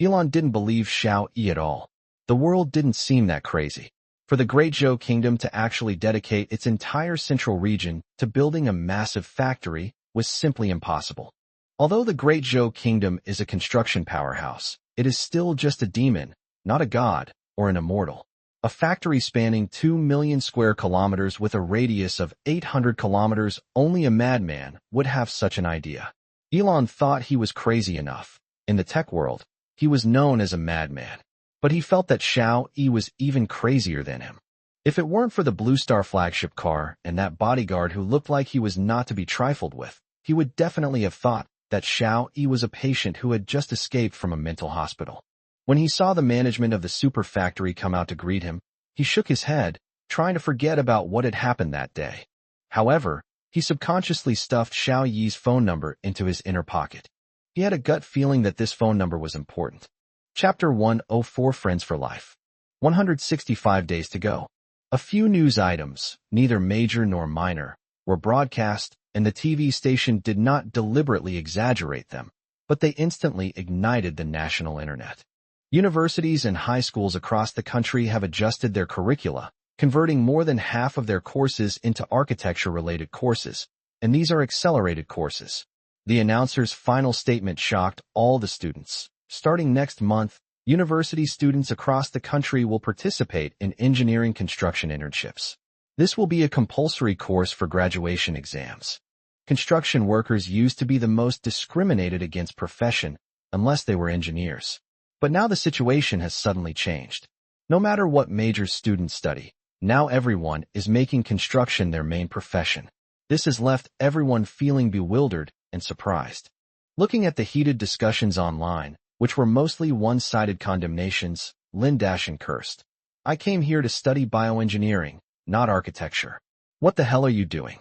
Elon didn't believe Xiao Yi at all. The world didn't seem that crazy. For the Great Zhou Kingdom to actually dedicate its entire central region to building a massive factory was simply impossible. Although the Great Zhou Kingdom is a construction powerhouse, it is still just a demon, not a god or an immortal. A factory spanning 2 million square kilometers with a radius of 800 kilometers, only a madman would have such an idea. Elon thought he was crazy enough. In the tech world, he was known as a madman. But he felt that Xiao Yi was even crazier than him. If it weren't for the Blue Star flagship car and that bodyguard who looked like he was not to be trifled with, he would definitely have thought that Xiao Yi was a patient who had just escaped from a mental hospital. When he saw the management of the super factory come out to greet him, he shook his head, trying to forget about what had happened that day. However, he subconsciously stuffed Xiao Yi's phone number into his inner pocket. He had a gut feeling that this phone number was important. Chapter 104 Friends for Life. 165 days to go. A few news items, neither major nor minor, were broadcast, and the TV station did not deliberately exaggerate them, but they instantly ignited the national internet. Universities and high schools across the country have adjusted their curricula, converting more than half of their courses into architecture-related courses, and these are accelerated courses. The announcer's final statement shocked all the students. Starting next month, university students across the country will participate in engineering construction internships. This will be a compulsory course for graduation exams. Construction workers used to be the most discriminated against profession, unless they were engineers. But now the situation has suddenly changed. No matter what majors students study, now everyone is making construction their main profession. This has left everyone feeling bewildered and surprised. Looking at the heated discussions online, which were mostly one-sided condemnations, Lin Dashan cursed. "I came here to study bioengineering, not architecture. What the hell are you doing?"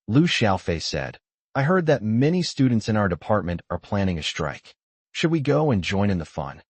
Lu Xiaofei said, "I heard that many students in our department are planning a strike. Should we go and join in the fun?"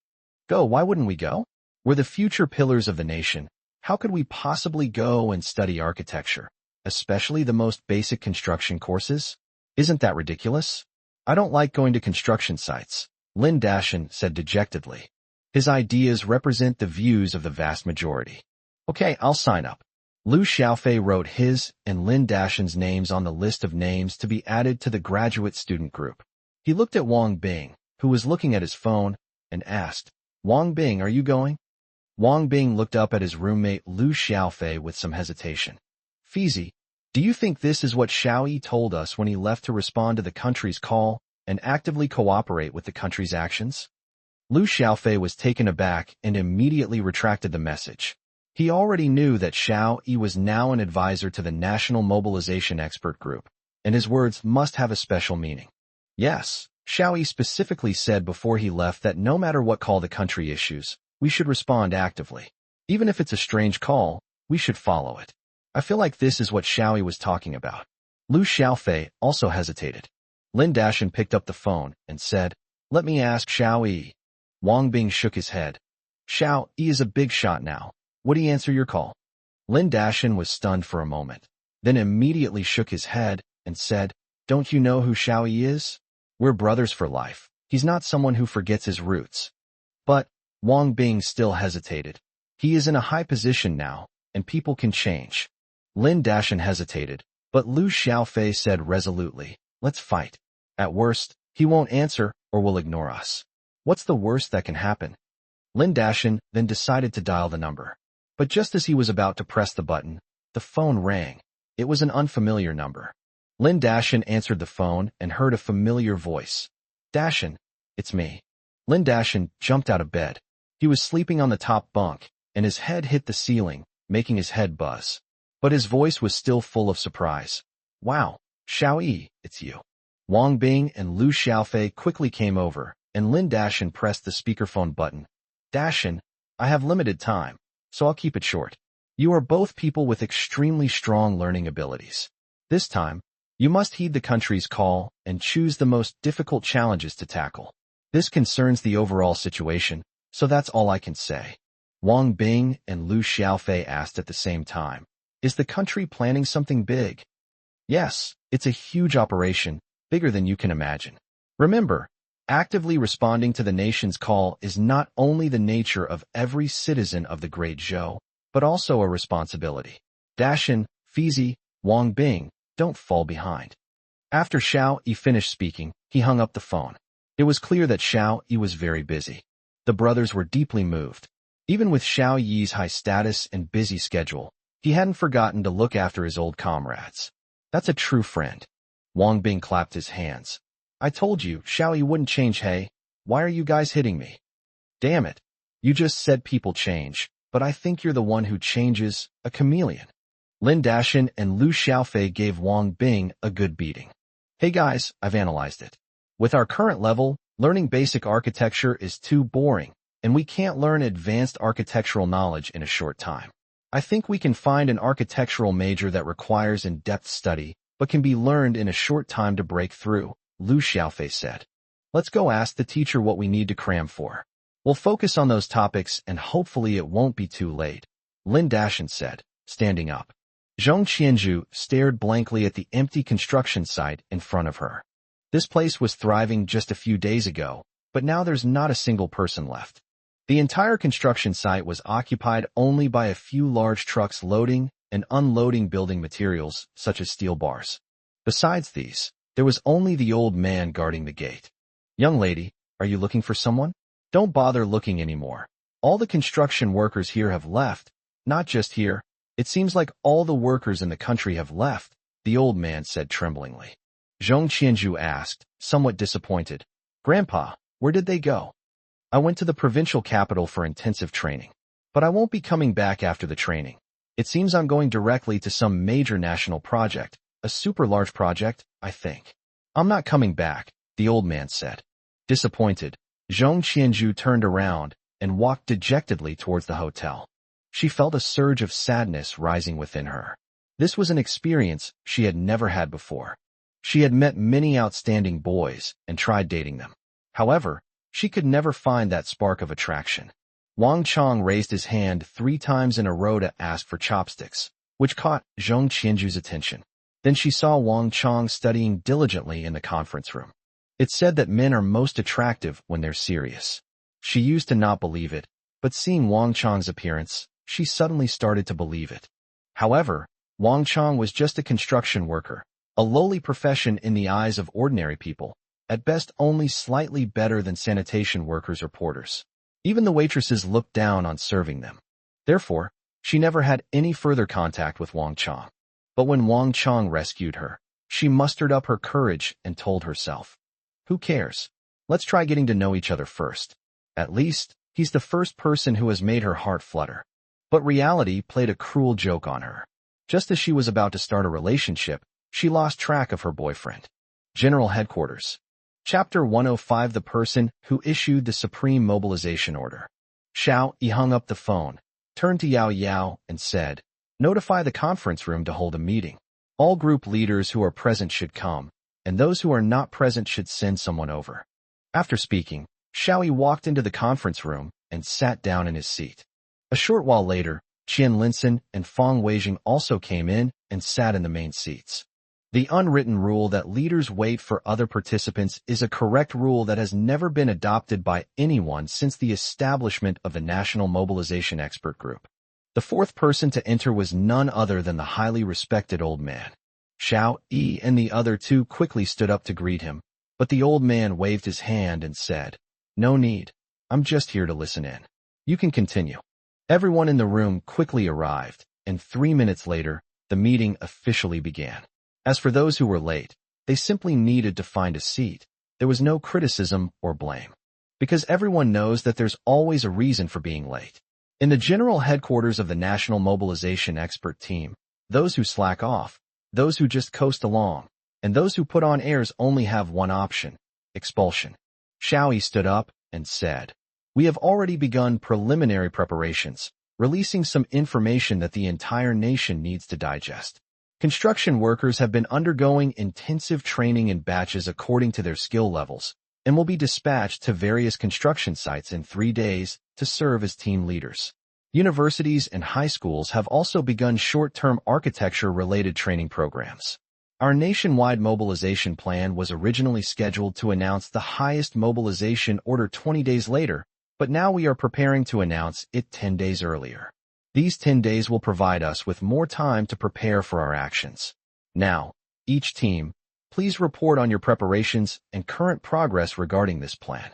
"Go, why wouldn't we go? We're the future pillars of the nation. How could we possibly go and study architecture, especially the most basic construction courses? Isn't that ridiculous? I don't like going to construction sites," Lin Dashan said dejectedly. "His ideas represent the views of the vast majority." "Okay, I'll sign up." Lu Xiaofei wrote his and Lin Dashan's names on the list of names to be added to the graduate student group. He looked at Wang Bing, who was looking at his phone, and asked, "Wang Bing, are you going?" Wang Bing looked up at his roommate Lu Xiaofei with some hesitation. "Fizi, do you think this is what Xiao Yi told us when he left to respond to the country's call and actively cooperate with the country's actions?" Lu Xiaofei was taken aback and immediately retracted the message. He already knew that Xiao Yi was now an advisor to the National Mobilization Expert Group, and his words must have a special meaning. Yes, Xiao Yi specifically said before he left that no matter what call the country issues, we should respond actively. Even if it's a strange call, we should follow it. I feel like this is what Xiao Yi was talking about. Lu Xiaofei also hesitated. Lin Dashan picked up the phone and said, "Let me ask Xiao Yi." Wang Bing shook his head. "Xiao Yi is a big shot now. Would he answer your call?" Lin Dashin was stunned for a moment, then immediately shook his head and said, "Don't you know who Xiao Yi is? We're brothers for life. He's not someone who forgets his roots." But Wang Bing still hesitated. He is in a high position now, and people can change. Lin Dashin hesitated, but Lu Xiaofei said resolutely, "Let's fight. At worst, he won't answer or will ignore us. What's the worst that can happen?" Lin Dashin then decided to dial the number. But just as he was about to press the button, the phone rang. It was an unfamiliar number. Lin Dashin answered the phone and heard a familiar voice. "Dashin, it's me." Lin Dashin jumped out of bed. He was sleeping on the top bunk, and his head hit the ceiling, making his head buzz. But his voice was still full of surprise. "Wow, Xiao Yi, it's you." Wang Bing and Lu Xiaofei quickly came over, and Lin Dashin pressed the speakerphone button. "Dashin, I have limited time, so I'll keep it short. You are both people with extremely strong learning abilities. This time, you must heed the country's call and choose the most difficult challenges to tackle. This concerns the overall situation, so that's all I can say." Wang Bing and Lu Xiaofei asked at the same time, "Is the country planning something big?" "Yes, it's a huge operation, bigger than you can imagine. Remember, actively responding to the nation's call is not only the nature of every citizen of the Great Zhou, but also a responsibility. Dashin, Fizi, Wang Bing, don't fall behind." After Xiao Yi finished speaking, he hung up the phone. It was clear that Xiao Yi was very busy. The brothers were deeply moved. Even with Xiao Yi's high status and busy schedule, he hadn't forgotten to look after his old comrades. That's a true friend. Wang Bing clapped his hands. "I told you, Xiao Yi wouldn't change, hey? Why are you guys hitting me?" "Damn it. You just said people change, but I think you're the one who changes, a chameleon." Lin Dashin and Lu Xiaofei gave Wang Bing a good beating. "Hey guys, I've analyzed it. With our current level, learning basic architecture is too boring, and we can't learn advanced architectural knowledge in a short time. I think we can find an architectural major that requires in-depth study, but can be learned in a short time to break through," Lu Xiaofei said. "Let's go ask the teacher what we need to cram for. We'll focus on those topics and hopefully it won't be too late," Lin Dashin said, standing up. Zhong Qianzhu stared blankly at the empty construction site in front of her. This place was thriving just a few days ago, but now there's not a single person left. The entire construction site was occupied only by a few large trucks loading and unloading building materials, such as steel bars. Besides these, there was only the old man guarding the gate. "Young lady, are you looking for someone? Don't bother looking anymore. All the construction workers here have left. Not just here. It seems like all the workers in the country have left," the old man said tremblingly. Zhong Qianzhu asked, somewhat disappointed, "Grandpa, where did they go?" "I went to the provincial capital for intensive training. But I won't be coming back after the training. It seems I'm going directly to some major national project, a super large project, I think." "I'm not coming back," the old man said. Disappointed, Zhong Qianzhu turned around and walked dejectedly towards the hotel. She felt a surge of sadness rising within her. This was an experience she had never had before. She had met many outstanding boys and tried dating them. However, she could never find that spark of attraction. Wang Chong raised his hand 3 times in a row to ask for chopsticks, which caught Zhong Qianzhu's attention. Then she saw Wang Chong studying diligently in the conference room. It said that men are most attractive when they're serious. She used to not believe it, but seeing Wang Chong's appearance, she suddenly started to believe it. However, Wang Chong was just a construction worker, a lowly profession in the eyes of ordinary people, at best only slightly better than sanitation workers or porters. Even the waitresses looked down on serving them. Therefore, she never had any further contact with Wang Chong. But when Wang Chong rescued her, she mustered up her courage and told herself, "Who cares? Let's try getting to know each other first. At least, he's the first person who has made her heart flutter." But reality played a cruel joke on her. Just as she was about to start a relationship, she lost track of her boyfriend. General Headquarters. Chapter 105. The person who issued the Supreme Mobilization Order. Xiao Yi hung up the phone, turned to Yao Yao, and said, "Notify the conference room to hold a meeting. All group leaders who are present should come, and those who are not present should send someone over." After speaking, Xiao Yi walked into the conference room and sat down in his seat. A short while later, Qian Linsen and Fang Weijing also came in and sat in the main seats. The unwritten rule that leaders wait for other participants is a correct rule that has never been adopted by anyone since the establishment of the National Mobilization Expert Group. The fourth person to enter was none other than the highly respected old man. Xiao Yi and the other two quickly stood up to greet him, but the old man waved his hand and said, "No need. I'm just here to listen in. You can continue." Everyone in the room quickly arrived, and 3 minutes later, the meeting officially began. As for those who were late, they simply needed to find a seat. There was no criticism or blame, because everyone knows that there's always a reason for being late. In the general headquarters of the National Mobilization Expert Team, those who slack off, those who just coast along, and those who put on airs only have one option: expulsion. Xiao Yi stood up and said, "We have already begun preliminary preparations, releasing some information that the entire nation needs to digest. Construction workers have been undergoing intensive training in batches according to their skill levels, and will be dispatched to various construction sites in 3 days to serve as team leaders. Universities and high schools have also begun short-term architecture-related training programs. Our nationwide mobilization plan was originally scheduled to announce the highest mobilization order 20 days later, but now we are preparing to announce it 10 days earlier. These 10 days will provide us with more time to prepare for our actions. Now, each team, please report on your preparations and current progress regarding this plan."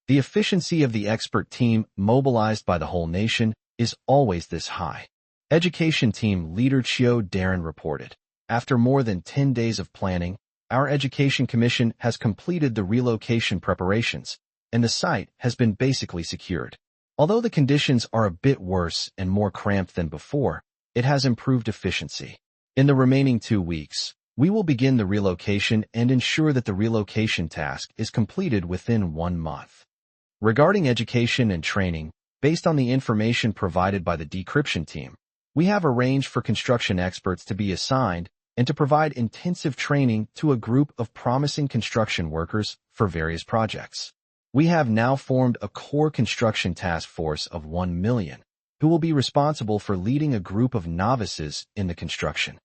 The efficiency of the expert team mobilized by the whole nation is always this high. Education team leader Xiao Darren reported, "After more than 10 days of planning, our Education Commission has completed the relocation preparations, and the site has been basically secured. Although the conditions are a bit worse and more cramped than before, it has improved efficiency. In the remaining 2 weeks, we will begin the relocation and ensure that the relocation task is completed within 1 month. Regarding education and training, based on the information provided by the decryption team, we have arranged for construction experts to be assigned and to provide intensive training to a group of promising construction workers for various projects. We have now formed a core construction task force of 1 million, who will be responsible for leading a group of novices in the construction.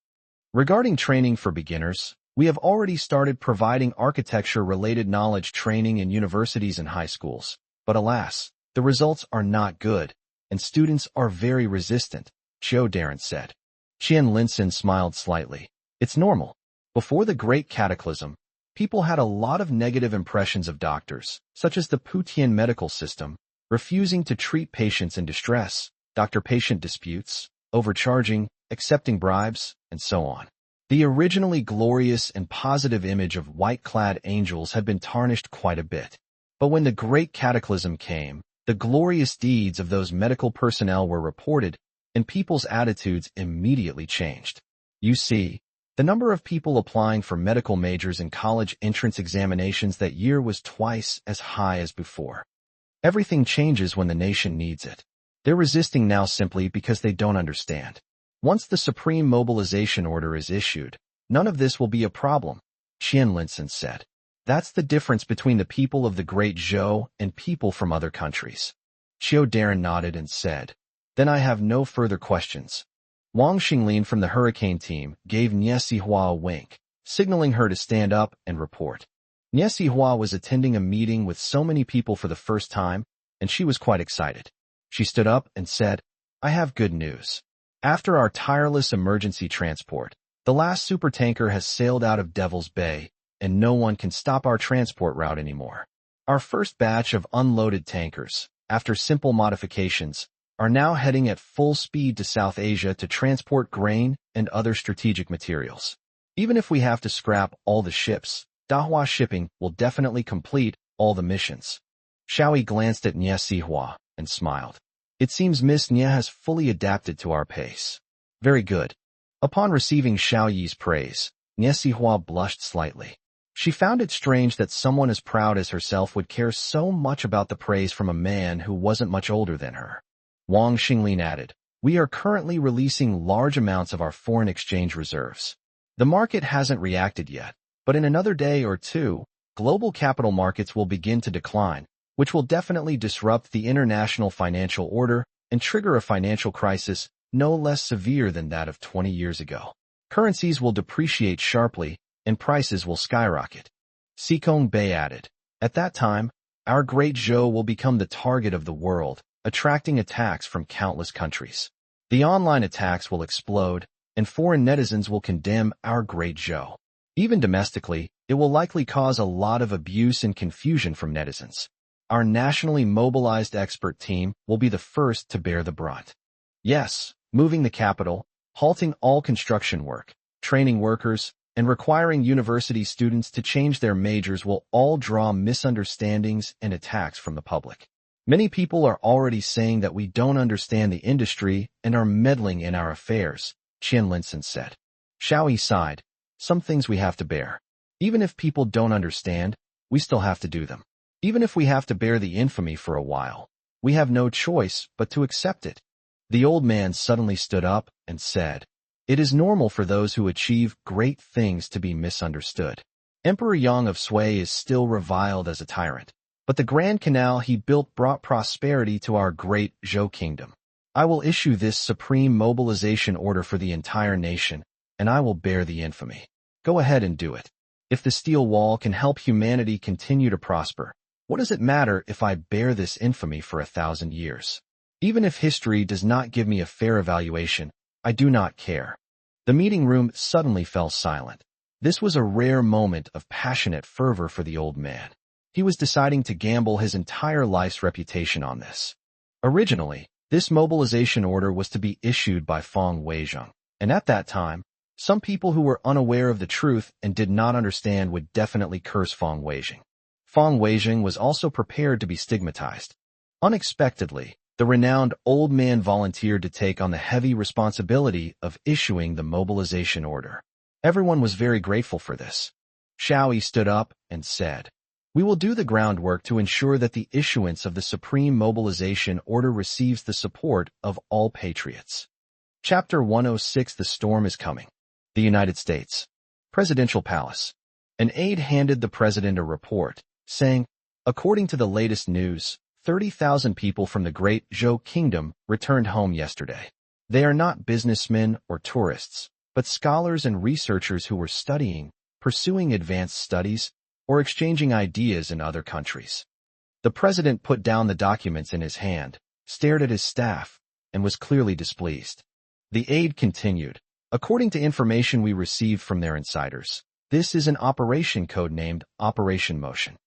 Regarding training for beginners, we have already started providing architecture-related knowledge training in universities and high schools, but alas, the results are not good, and students are very resistant," Xiao Darren said. Qian Linsen smiled slightly. "It's normal. Before the Great Cataclysm, people had a lot of negative impressions of doctors, such as the Putian medical system, refusing to treat patients in distress, doctor-patient disputes, overcharging, accepting bribes, and so on. The originally glorious and positive image of white-clad angels had been tarnished quite a bit. But when the Great Cataclysm came, the glorious deeds of those medical personnel were reported, and people's attitudes immediately changed. You see, the number of people applying for medical majors in college entrance examinations that year was twice as high as before. Everything changes when the nation needs it. They're resisting now simply because they don't understand. Once the supreme mobilization order is issued, none of this will be a problem," Qian Linsen said. "That's the difference between the people of the Great Zhou and people from other countries." Xiao Darren nodded and said, "Then I have no further questions." Wang Xinglin from the Hurricane team gave Nie Sihua a wink, signaling her to stand up and report. Nie Sihua was attending a meeting with so many people for the first time, and she was quite excited. She stood up and said, "I have good news. After our tireless emergency transport, the last supertanker has sailed out of Devil's Bay, and no one can stop our transport route anymore. Our first batch of unloaded tankers, after simple modifications, are now heading at full speed to South Asia to transport grain and other strategic materials. Even if we have to scrap all the ships, Dahua shipping will definitely complete all the missions." Xiao Yi glanced at Nie Sihua and smiled. "It seems Miss Nie has fully adapted to our pace." "Very good." Upon receiving Xiao Yi's praise, Nie Sihua blushed slightly. She found it strange that someone as proud as herself would care so much about the praise from a man who wasn't much older than her. Wang Xinglin added, "We are currently releasing large amounts of our foreign exchange reserves. The market hasn't reacted yet, but in another day or two, global capital markets will begin to decline, which will definitely disrupt the international financial order and trigger a financial crisis no less severe than that of 20 years ago. Currencies will depreciate sharply, and prices will skyrocket. Sikong Bei added, at that time, our great Zhou will become the target of the world, attracting attacks from countless countries. The online attacks will explode, and foreign netizens will condemn our great Zhou. Even domestically, it will likely cause a lot of abuse and confusion from netizens. Our nationally mobilized expert team will be the first to bear the brunt. Yes, moving the capital, halting all construction work, training workers, and requiring university students to change their majors will all draw misunderstandings and attacks from the public. Many people are already saying that we don't understand the industry and are meddling in our affairs, Qian Linson said. Xiao Yi sighed. Some things we have to bear. Even if people don't understand, we still have to do them. Even if we have to bear the infamy for a while, we have no choice but to accept it. The old man suddenly stood up and said, it is normal for those who achieve great things to be misunderstood. Emperor Yang of Sui is still reviled as a tyrant, but the Grand Canal he built brought prosperity to our great Zhou kingdom. I will issue this supreme mobilization order for the entire nation, and I will bear the infamy. Go ahead and do it. If the steel wall can help humanity continue to prosper, what does it matter if I bear this infamy for 1,000 years? Even if history does not give me a fair evaluation, I do not care. The meeting room suddenly fell silent. This was a rare moment of passionate fervor for the old man. He was deciding to gamble his entire life's reputation on this. Originally, this mobilization order was to be issued by Feng Weizheng, and at that time, some people who were unaware of the truth and did not understand would definitely curse Feng Weizheng. Feng Weizheng was also prepared to be stigmatized. Unexpectedly, the renowned old man volunteered to take on the heavy responsibility of issuing the mobilization order. Everyone was very grateful for this. Xiao Yi stood up and said, we will do the groundwork to ensure that the issuance of the Supreme Mobilization Order receives the support of all patriots. Chapter 106 The Storm is Coming. The United States. Presidential Palace. An aide handed the president a report, saying, according to the latest news, 30,000 people from the Great Zhou Kingdom returned home yesterday. They are not businessmen or tourists, but scholars and researchers who were studying, pursuing advanced studies, or exchanging ideas in other countries. The president put down the documents in his hand, stared at his staff, and was clearly displeased. The aide continued, according to information we received from their insiders, this is an operation codenamed Operation Motion.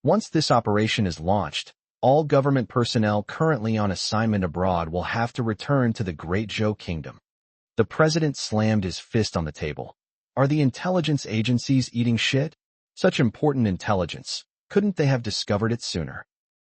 Once this operation is launched, all government personnel currently on assignment abroad will have to return to the Great Zhou Kingdom. The president slammed his fist on the table. Are the intelligence agencies eating shit? Such important intelligence. Couldn't they have discovered it sooner?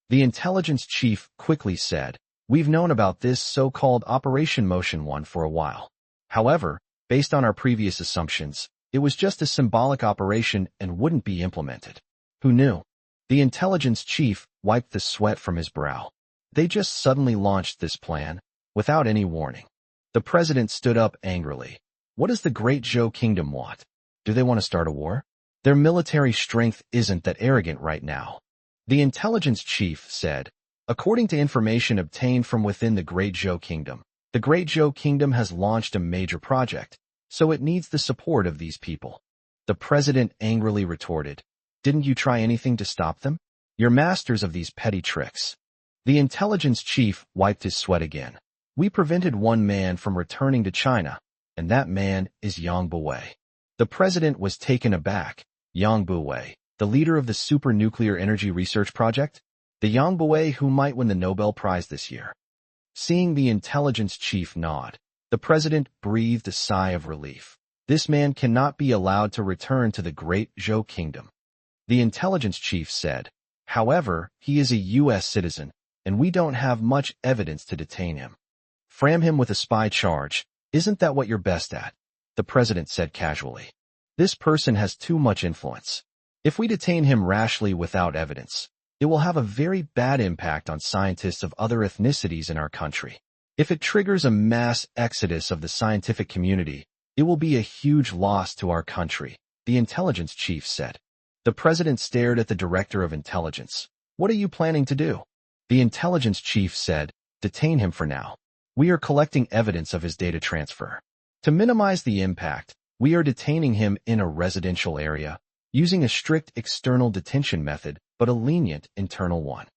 The intelligence chief quickly said, we've known about this so-called Operation Motion 1 for a while. However, based on our previous assumptions, it was just a symbolic operation and wouldn't be implemented. Who knew? The intelligence chief wiped the sweat from his brow. They just suddenly launched this plan, without any warning. The president stood up angrily. What does the Great Zhou Kingdom want? Do they want to start a war? Their military strength isn't that arrogant right now. The intelligence chief said, according to information obtained from within the Great Zhou Kingdom, the Great Zhou Kingdom has launched a major project, so it needs the support of these people. The president angrily retorted, didn't you try anything to stop them? You're masters of these petty tricks. The intelligence chief wiped his sweat again. We prevented one man from returning to China, and that man is Yang Buwei. The president was taken aback. Yang Buwei, the leader of the Super Nuclear Energy Research Project? The Yang Buwei who might win the Nobel Prize this year. Seeing the intelligence chief nod, the president breathed a sigh of relief. This man cannot be allowed to return to the Great Zhou Kingdom. The intelligence chief said, however, he is a U.S. citizen, and we don't have much evidence to detain him. Frame him with a spy charge. Isn't that what you're best at? The president said casually. This person has too much influence. If we detain him rashly without evidence, it will have a very bad impact on scientists of other ethnicities in our country. If it triggers a mass exodus of the scientific community, it will be a huge loss to our country, the intelligence chief said. The president stared at the director of intelligence. What are you planning to do? The intelligence chief said, detain him for now. We are collecting evidence of his data transfer. To minimize the impact, we are detaining him in a residential area, using a strict external detention method but a lenient internal one.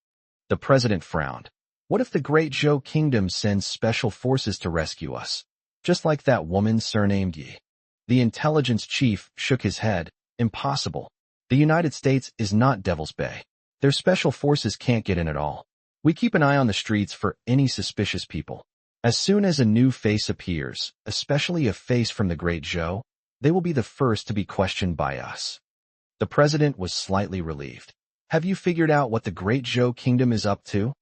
The president frowned. What if the Great Zhou Kingdom sends special forces to rescue us? Just like that woman surnamed Yi. The intelligence chief shook his head. Impossible. The United States is not Devil's Bay. Their special forces can't get in at all. We keep an eye on the streets for any suspicious people. As soon as a new face appears, especially a face from the Great Zhou, they will be the first to be questioned by us. The president was slightly relieved. Have you figured out what the Great Zhou Kingdom is up to?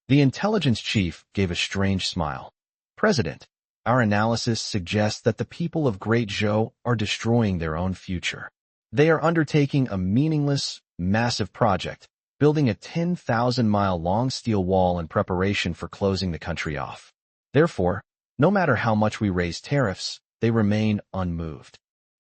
The intelligence chief gave a strange smile. President, our analysis suggests that the people of Great Zhou are destroying their own future. They are undertaking a meaningless, massive project, building a 10,000-mile-long steel wall in preparation for closing the country off. Therefore, no matter how much we raise tariffs, they remain unmoved.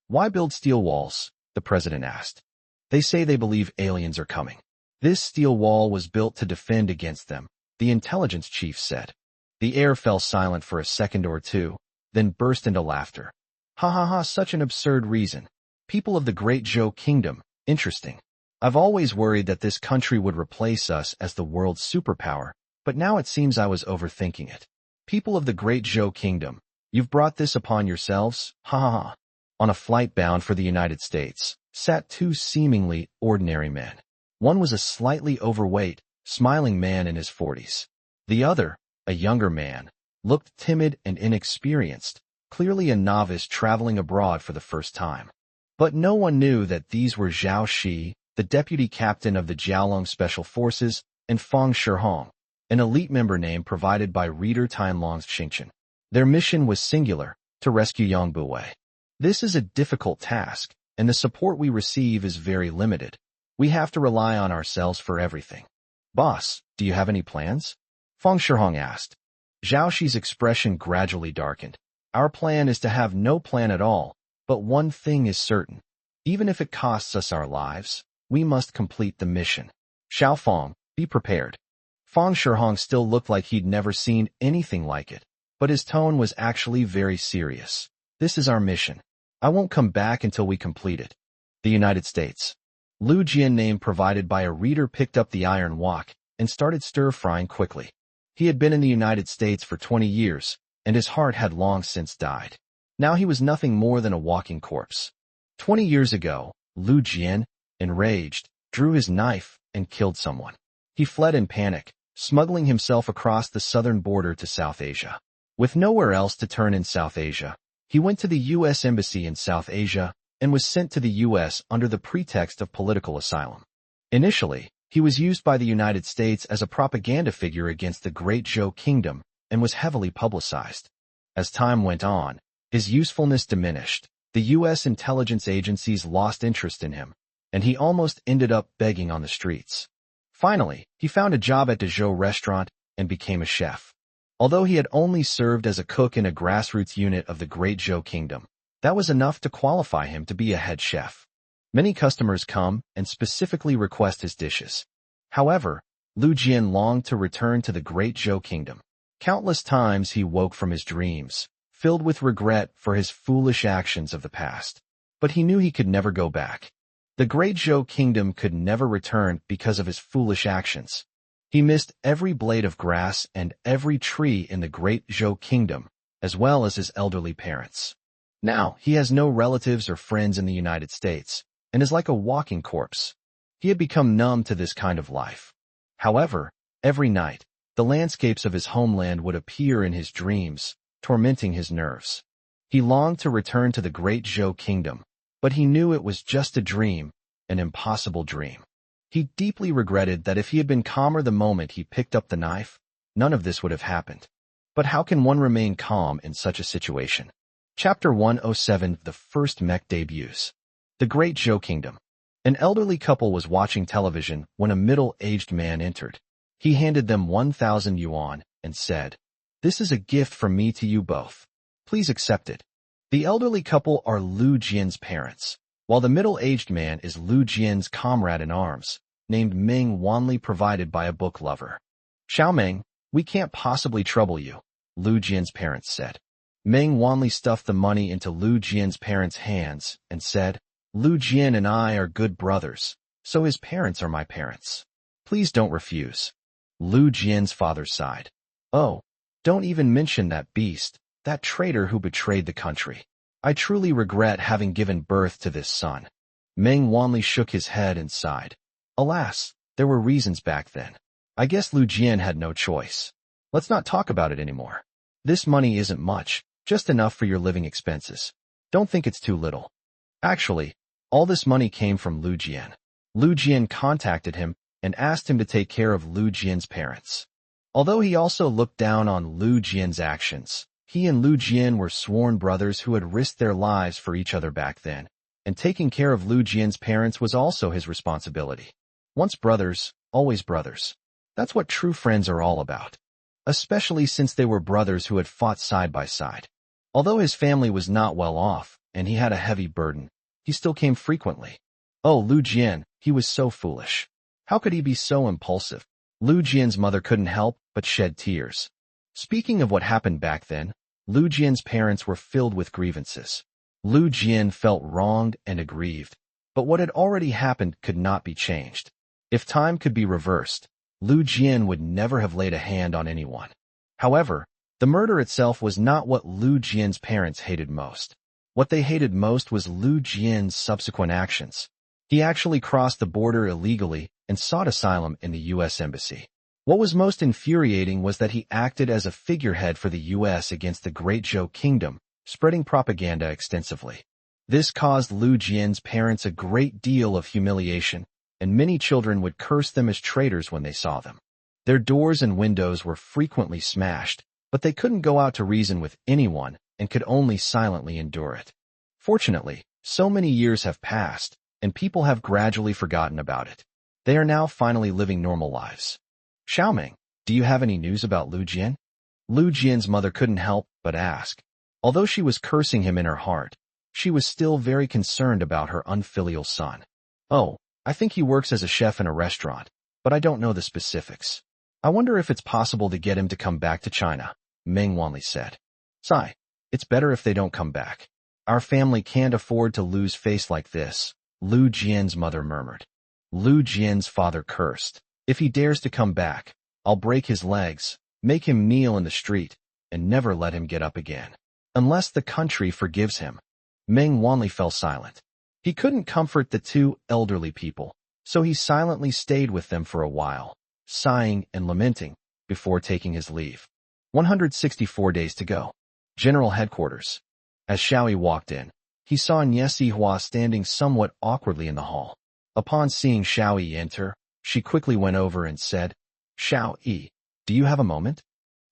Why build steel walls? The president asked. They say they believe aliens are coming. This steel wall was built to defend against them, the intelligence chief said. The air fell silent for a second or two, then burst into laughter. Ha ha ha, such an absurd reason. People of the Great Zhou Kingdom, interesting. I've always worried that this country would replace us as the world's superpower, but now it seems I was overthinking it. People of the Great Zhou Kingdom, you've brought this upon yourselves, ha ha ha. On a flight bound for the United States, sat two seemingly ordinary men. One was a slightly overweight, smiling man in his 40s. The other, a younger man, looked timid and inexperienced, clearly a novice traveling abroad for the first time. But no one knew that these were Xiao Yi, the deputy captain of the Jiaolong Special Forces, and Feng Shihong, an elite member name provided by reader Tianlong's Xingqian. Their mission was singular, to rescue Yangbu Wei. This is a difficult task, and the support we receive is very limited. We have to rely on ourselves for everything. Boss, do you have any plans? Feng Shihong asked. Xiao Yi's expression gradually darkened. Our plan is to have no plan at all, but one thing is certain. Even if it costs us our lives, we must complete the mission. Xiao Feng, be prepared. Feng Shihong still looked like he'd never seen anything like it, but his tone was actually very serious. This is our mission. I won't come back until we complete it. The United States. Lu Jian, name provided by a reader, picked up the iron wok and started stir-frying quickly. He had been in the United States for 20 years, and his heart had long since died. Now he was nothing more than a walking corpse. 20 years ago, Lu Jian, enraged, drew his knife and killed someone. He fled in panic, smuggling himself across the southern border to South Asia. With nowhere else to turn in South Asia, he went to the U.S. Embassy in South Asia and was sent to the U.S. under the pretext of political asylum. Initially, he was used by the United States as a propaganda figure against the Great Zhou Kingdom and was heavily publicized. As time went on, his usefulness diminished. The U.S. intelligence agencies lost interest in him, and he almost ended up begging on the streets. Finally, he found a job at the Zhou restaurant and became a chef. Although he had only served as a cook in a grassroots unit of the Great Zhou Kingdom, that was enough to qualify him to be a head chef. Many customers come and specifically request his dishes. However, Lu Jian longed to return to the Great Zhou Kingdom. Countless times he woke from his dreams, filled with regret for his foolish actions of the past. But he knew he could never go back. The Great Zhou Kingdom could never return because of his foolish actions. He missed every blade of grass and every tree in the Great Zhou Kingdom, as well as his elderly parents. Now, he has no relatives or friends in the United States, and is like a walking corpse. He had become numb to this kind of life. However, every night, the landscapes of his homeland would appear in his dreams, tormenting his nerves. He longed to return to the Great Zhou Kingdom, but he knew it was just a dream, an impossible dream. He deeply regretted that if he had been calmer the moment he picked up the knife, none of this would have happened. But how can one remain calm in such a situation? Chapter 107, The First Mech Debuts. The Great Zhou Kingdom. An elderly couple was watching television when a middle-aged man entered. He handed them 1,000 yuan and said, "This is a gift from me to you both. Please accept it." The elderly couple are Lu Jian's parents, while the middle-aged man is Lu Jian's comrade in arms, named Meng Wanli, provided by a book lover. "Xiao Meng, we can't possibly trouble you. Lu Jian's parents said. Meng Wanli stuffed the money into Lu Jian's parents' hands and said, Lu Jian and I are good brothers, so his parents are my parents. Please don't refuse. Lu Jian's father sighed. Oh, don't even mention that beast, that traitor who betrayed the country. I truly regret having given birth to this son. Meng Wanli shook his head and sighed. Alas, there were reasons back then. I guess Lu Jian had no choice. Let's not talk about it anymore. This money isn't much, just enough for your living expenses. Don't think it's too little. Actually, all this money came from Lu Jian. Lu Jian contacted him and asked him to take care of Lu Jian's parents. Although he also looked down on Lu Jian's actions, he and Lu Jian were sworn brothers who had risked their lives for each other back then, and taking care of Lu Jian's parents was also his responsibility. Once brothers, always brothers. That's what true friends are all about. Especially since they were brothers who had fought side by side. Although his family was not well off, and he had a heavy burden, he still came frequently. Oh, Lu Jian, he was so foolish. How could he be so impulsive? Lu Jian's mother couldn't help but shed tears. Speaking of what happened back then, Lu Jian's parents were filled with grievances. Lu Jian felt wronged and aggrieved, but what had already happened could not be changed. If time could be reversed, Lu Jian would never have laid a hand on anyone. However, the murder itself was not what Lu Jian's parents hated most. What they hated most was Lu Jian's subsequent actions. He actually crossed the border illegally and sought asylum in the U.S. Embassy. What was most infuriating was that he acted as a figurehead for the U.S. against the Great Zhou Kingdom, spreading propaganda extensively. This caused Lu Jian's parents a great deal of humiliation, and many children would curse them as traitors when they saw them. Their doors and windows were frequently smashed, but they couldn't go out to reason with anyone and could only silently endure it. Fortunately, so many years have passed, and people have gradually forgotten about it. They are now finally living normal lives. Xiaoming, do you have any news about Lu Jian? Lu Jian's mother couldn't help but ask. Although she was cursing him in her heart, she was still very concerned about her unfilial son. Oh, I think he works as a chef in a restaurant, but I don't know the specifics. I wonder if it's possible to get him to come back to China, Meng Wanli said. Sigh, it's better if they don't come back. Our family can't afford to lose face like this, Lu Jian's mother murmured. Lu Jian's father cursed. If he dares to come back, I'll break his legs, make him kneel in the street, and never let him get up again. Unless the country forgives him. Meng Wanli fell silent. He couldn't comfort the two elderly people, so he silently stayed with them for a while, sighing and lamenting, before taking his leave. 164 days to go. General Headquarters. As Xiao Yi walked in, he saw Xihua standing somewhat awkwardly in the hall. Upon seeing Xiao Yi enter, she quickly went over and said, Xiao Yi, do you have a moment?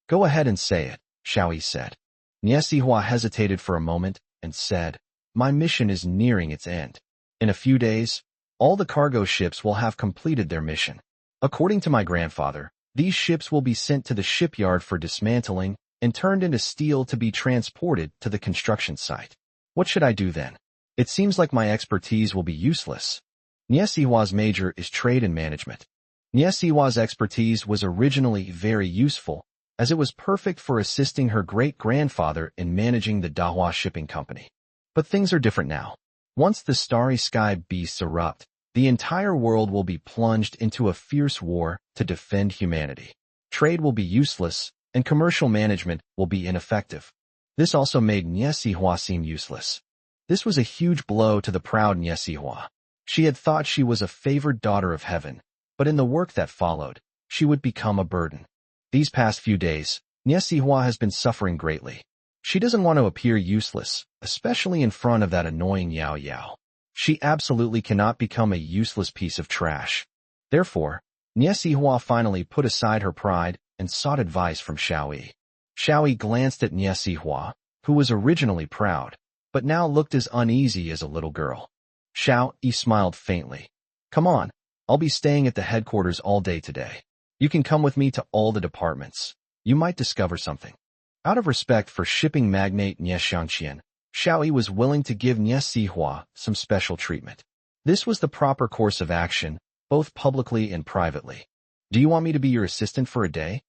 Go ahead and say it, Xiao Yi said. Xihua hesitated for a moment and said, my mission is nearing its end. In a few days, all the cargo ships will have completed their mission. According to my grandfather, these ships will be sent to the shipyard for dismantling and turned into steel to be transported to the construction site. What should I do then? It seems like my expertise will be useless. Xihua's major is trade and management. Xihua's expertise was originally very useful, as it was perfect for assisting her great-grandfather in managing the Dahua shipping company. But things are different now. Once the starry sky beasts erupt, the entire world will be plunged into a fierce war to defend humanity. Trade will be useless, and commercial management will be ineffective. This also made Xihua seem useless. This was a huge blow to the proud Xihua. She had thought she was a favored daughter of heaven, but in the work that followed, she would become a burden. These past few days, Xihua has been suffering greatly. She doesn't want to appear useless, especially in front of that annoying Yao Yao. She absolutely cannot become a useless piece of trash. Therefore, Xihua finally put aside her pride and sought advice from Xiao Yi. Xiao Yi glanced at Xihua, who was originally proud, but now looked as uneasy as a little girl. Xiao Yi smiled faintly. Come on, I'll be staying at the headquarters all day today. You can come with me to all the departments. You might discover something. Out of respect for shipping magnate Xiangqian, Xiao Yi was willing to give Xihua some special treatment. This was the proper course of action, both publicly and privately. Do you want me to be your assistant for a day?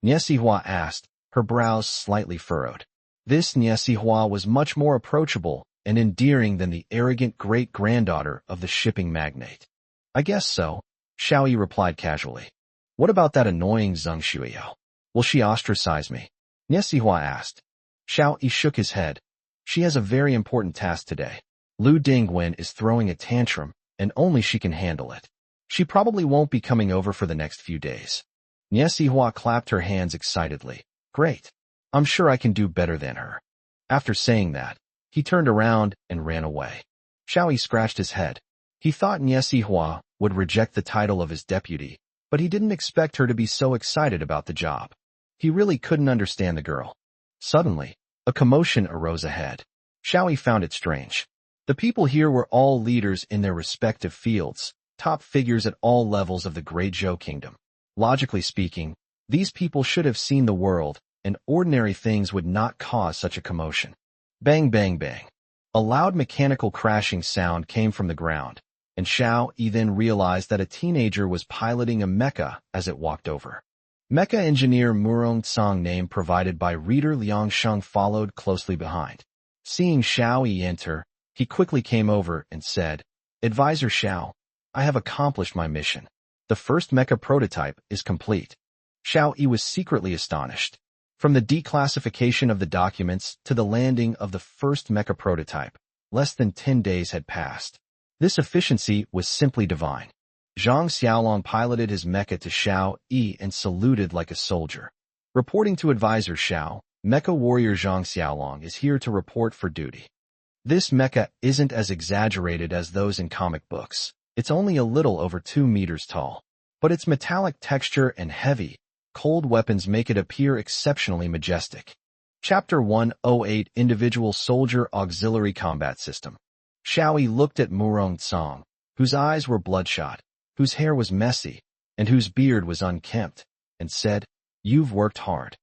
Xihua asked, her brows slightly furrowed. This Niesihua was much more approachable and endearing than the arrogant great-granddaughter of the shipping magnate. I guess so, Xiao Yi replied casually. What about that annoying Zheng Shuiyao? Will she ostracize me? Niesihua asked. Xiao Yi shook his head. She has a very important task today. Lu Dingwen is throwing a tantrum, and only she can handle it. She probably won't be coming over for the next few days. Niesihua clapped her hands excitedly. Great. I'm sure I can do better than her. After saying that, he turned around and ran away. Xiao Yi scratched his head. He thought Niesihua would reject the title of his deputy, but he didn't expect her to be so excited about the job. He really couldn't understand the girl. Suddenly, a commotion arose ahead. Xiao Yi found it strange. The people here were all leaders in their respective fields, top figures at all levels of the Great Zhou Kingdom. Logically speaking, these people should have seen the world, and ordinary things would not cause such a commotion. Bang, bang, bang. A loud mechanical crashing sound came from the ground, and Xiao Yi then realized that a teenager was piloting a mecha as it walked over. Mecha engineer Murong Tsang, name provided by reader Liang Sheng, followed closely behind. Seeing Xiao Yi enter, he quickly came over and said, Advisor Xiao, I have accomplished my mission. The first mecha prototype is complete. Xiao Yi was secretly astonished. From the declassification of the documents to the landing of the first mecha prototype, less than 10 days had passed. This efficiency was simply divine. Zhang Xiaolong piloted his mecha to Xiao Yi and saluted like a soldier. Reporting to Advisor Xiao, Mecha Warrior Zhang Xiaolong is here to report for duty. This mecha isn't as exaggerated as those in comic books. It's only a little over 2 meters tall. But its metallic texture and heavy, cold weapons make it appear exceptionally majestic. Chapter 108, Individual Soldier Auxiliary Combat System. Xiao Yi looked at Murong Tsang, whose eyes were bloodshot, whose hair was messy, and whose beard was unkempt, and said, You've worked hard.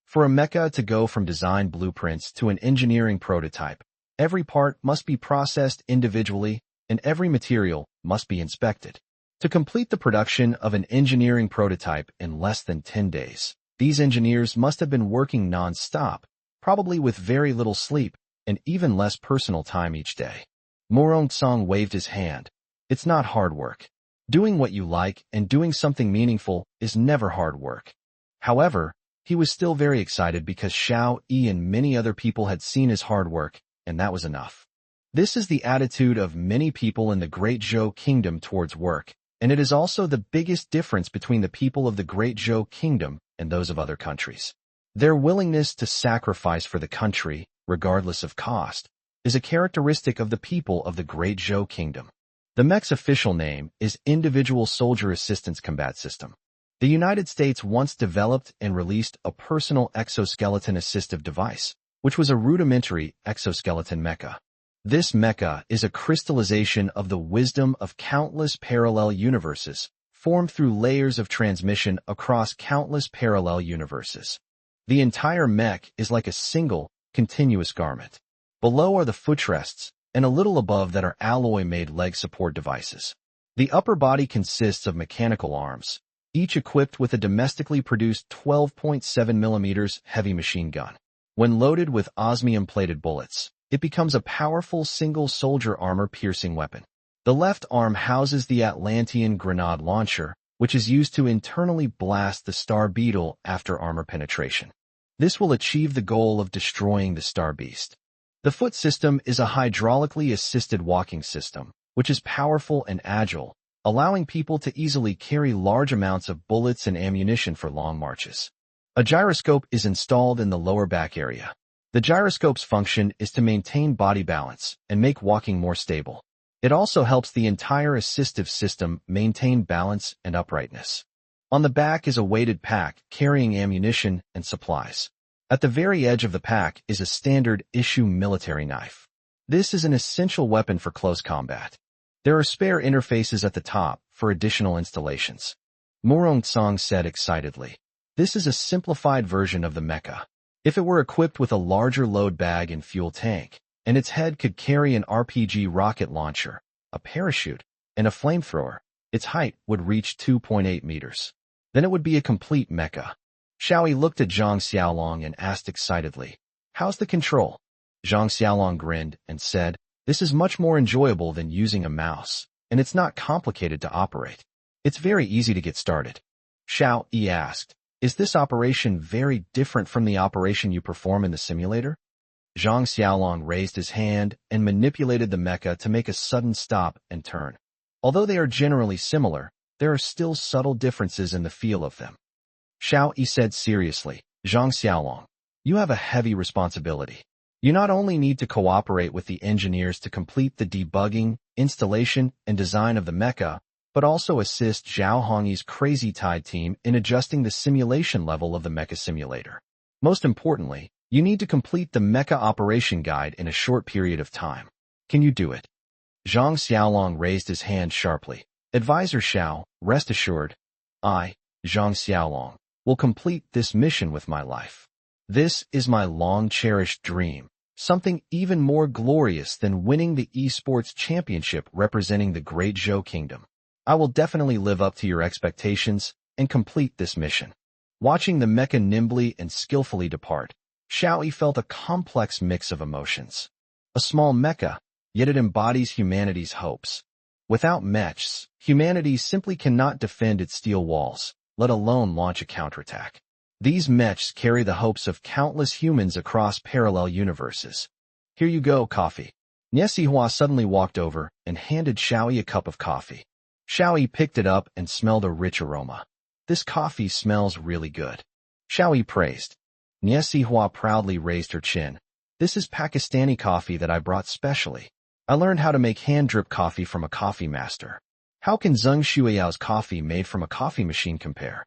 For a mecha to go from design blueprints to an engineering prototype, every part must be processed individually, and every material must be inspected. To complete the production of an engineering prototype in less than 10 days, these engineers must have been working non-stop, probably with very little sleep, and even less personal time each day. Murong Tsang waved his hand. It's not hard work. Doing what you like and doing something meaningful is never hard work. However, he was still very excited because Xiao Yi and many other people had seen his hard work, and that was enough. This is the attitude of many people in the Great Zhou Kingdom towards work, and it is also the biggest difference between the people of the Great Zhou Kingdom and those of other countries. Their willingness to sacrifice for the country, regardless of cost, is a characteristic of the people of the Great Zhou Kingdom. The Mechs' official name is Individual Soldier Assistance Combat System. The United States once developed and released a personal exoskeleton assistive device, which was a rudimentary exoskeleton mecha. This mecha is a crystallization of the wisdom of countless parallel universes, formed through layers of transmission across countless parallel universes. The entire mech is like a single, continuous garment. Below are the footrests, and a little above that are alloy-made leg support devices. The upper body consists of mechanical arms, each equipped with a domestically produced 12.7 mm heavy machine gun. When loaded with osmium-plated bullets, it becomes a powerful single-soldier armor-piercing weapon. The left arm houses the Atlantean grenade launcher, which is used to internally blast the Star Beetle after armor penetration. This will achieve the goal of destroying the Star Beast. The foot system is a hydraulically assisted walking system, which is powerful and agile, allowing people to easily carry large amounts of bullets and ammunition for long marches. A gyroscope is installed in the lower back area. The gyroscope's function is to maintain body balance and make walking more stable. It also helps the entire assistive system maintain balance and uprightness. On the back is a weighted pack carrying ammunition and supplies. At the very edge of the pack is a standard-issue military knife. This is an essential weapon for close combat. There are spare interfaces at the top for additional installations. Murong Tsang said excitedly. This is a simplified version of the mecha. If it were equipped with a larger load bag and fuel tank, and its head could carry an RPG rocket launcher, a parachute, and a flamethrower, its height would reach 2.8 meters. Then it would be a complete mecha. Xiao Yi looked at Zhang Xiaolong and asked excitedly, "How's the control?" Zhang Xiaolong grinned and said, "This is much more enjoyable than using a mouse, and it's not complicated to operate. It's very easy to get started." Xiao Yi asked, "Is this operation very different from the operation you perform in the simulator?" Zhang Xiaolong raised his hand and manipulated the mecha to make a sudden stop and turn. Although they are generally similar, there are still subtle differences in the feel of them. Xiao Yi said seriously, "Zhang Xiaolong, you have a heavy responsibility. You not only need to cooperate with the engineers to complete the debugging, installation, and design of the mecha, but also assist Zhao Hongyi's Crazy Tide team in adjusting the simulation level of the mecha simulator. Most importantly, you need to complete the mecha operation guide in a short period of time. Can you do it?" Zhang Xiaolong raised his hand sharply. "Advisor Xiao, rest assured, I, Zhang Xiaolong, will complete this mission with my life. This is my long-cherished dream, something even more glorious than winning the esports championship representing the Great Zhou Kingdom. I will definitely live up to your expectations and complete this mission." Watching the mecha nimbly and skillfully depart, Xiao Yi felt a complex mix of emotions. A small mecha, yet it embodies humanity's hopes. Without Mechs, humanity simply cannot defend its steel walls, let alone launch a counterattack. These Mechs carry the hopes of countless humans across parallel universes. "Here you go, coffee." Niesihua suddenly walked over and handed Xiao Yi a cup of coffee. Xiao Yi picked it up and smelled a rich aroma. "This coffee smells really good," Xiao Yi praised. Niesihua proudly raised her chin. "This is Pakistani coffee that I brought specially. I learned how to make hand-drip coffee from a coffee master. How can Zheng Shuiyao's coffee made from a coffee machine compare?"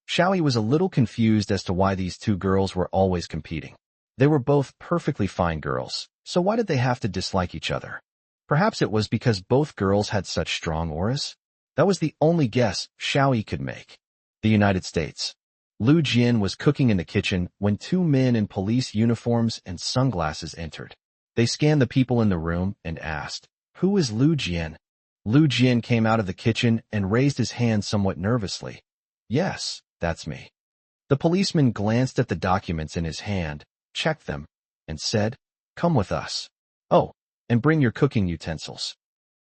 Xiao Yi was a little confused as to why these two girls were always competing. They were both perfectly fine girls, so why did they have to dislike each other? Perhaps it was because both girls had such strong auras? That was the only guess Xiao Yi could make. The United States. Lu Jian was cooking in the kitchen when two men in police uniforms and sunglasses entered. They scanned the people in the room and asked, "Who is Lu Jian?" Lu Jian came out of the kitchen and raised his hand somewhat nervously. "Yes, that's me." The policeman glanced at the documents in his hand, checked them, and said, "Come with us. Oh, and bring your cooking utensils."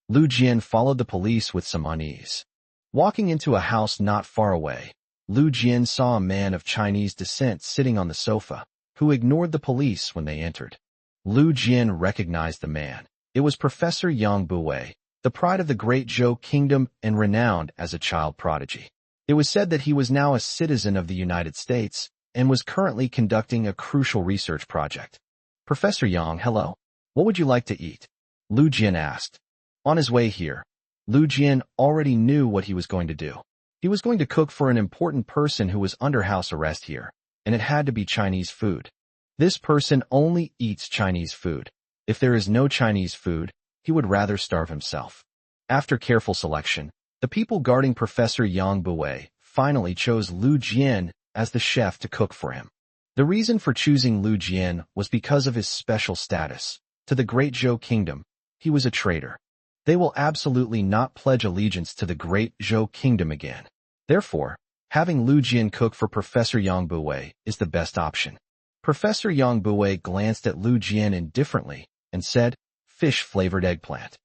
Lu Jian followed the police with some unease. Walking into a house not far away, Lu Jian saw a man of Chinese descent sitting on the sofa, who ignored the police when they entered. Lu Jian recognized the man. It was Professor Yang Buwei, the pride of the Great Zhou Kingdom and renowned as a child prodigy. It was said that he was now a citizen of the United States and was currently conducting a crucial research project. "Professor Yang, hello. What would you like to eat?" Lu Jian asked. On his way here, Lu Jian already knew what he was going to do. He was going to cook for an important person who was under house arrest here, and it had to be Chinese food. This person only eats Chinese food. If there is no Chinese food, he would rather starve himself. After careful selection, the people guarding Professor Yang Buwei finally chose Lu Jian as the chef to cook for him. The reason for choosing Lu Jian was because of his special status. To the Great Zhou Kingdom, he was a traitor. They will absolutely not pledge allegiance to the Great Zhou Kingdom again. Therefore, having Lu Jian cook for Professor Yang Buwei is the best option. Professor Yang Buwei glanced at Lu Jian indifferently and said, "Fish-flavored eggplant."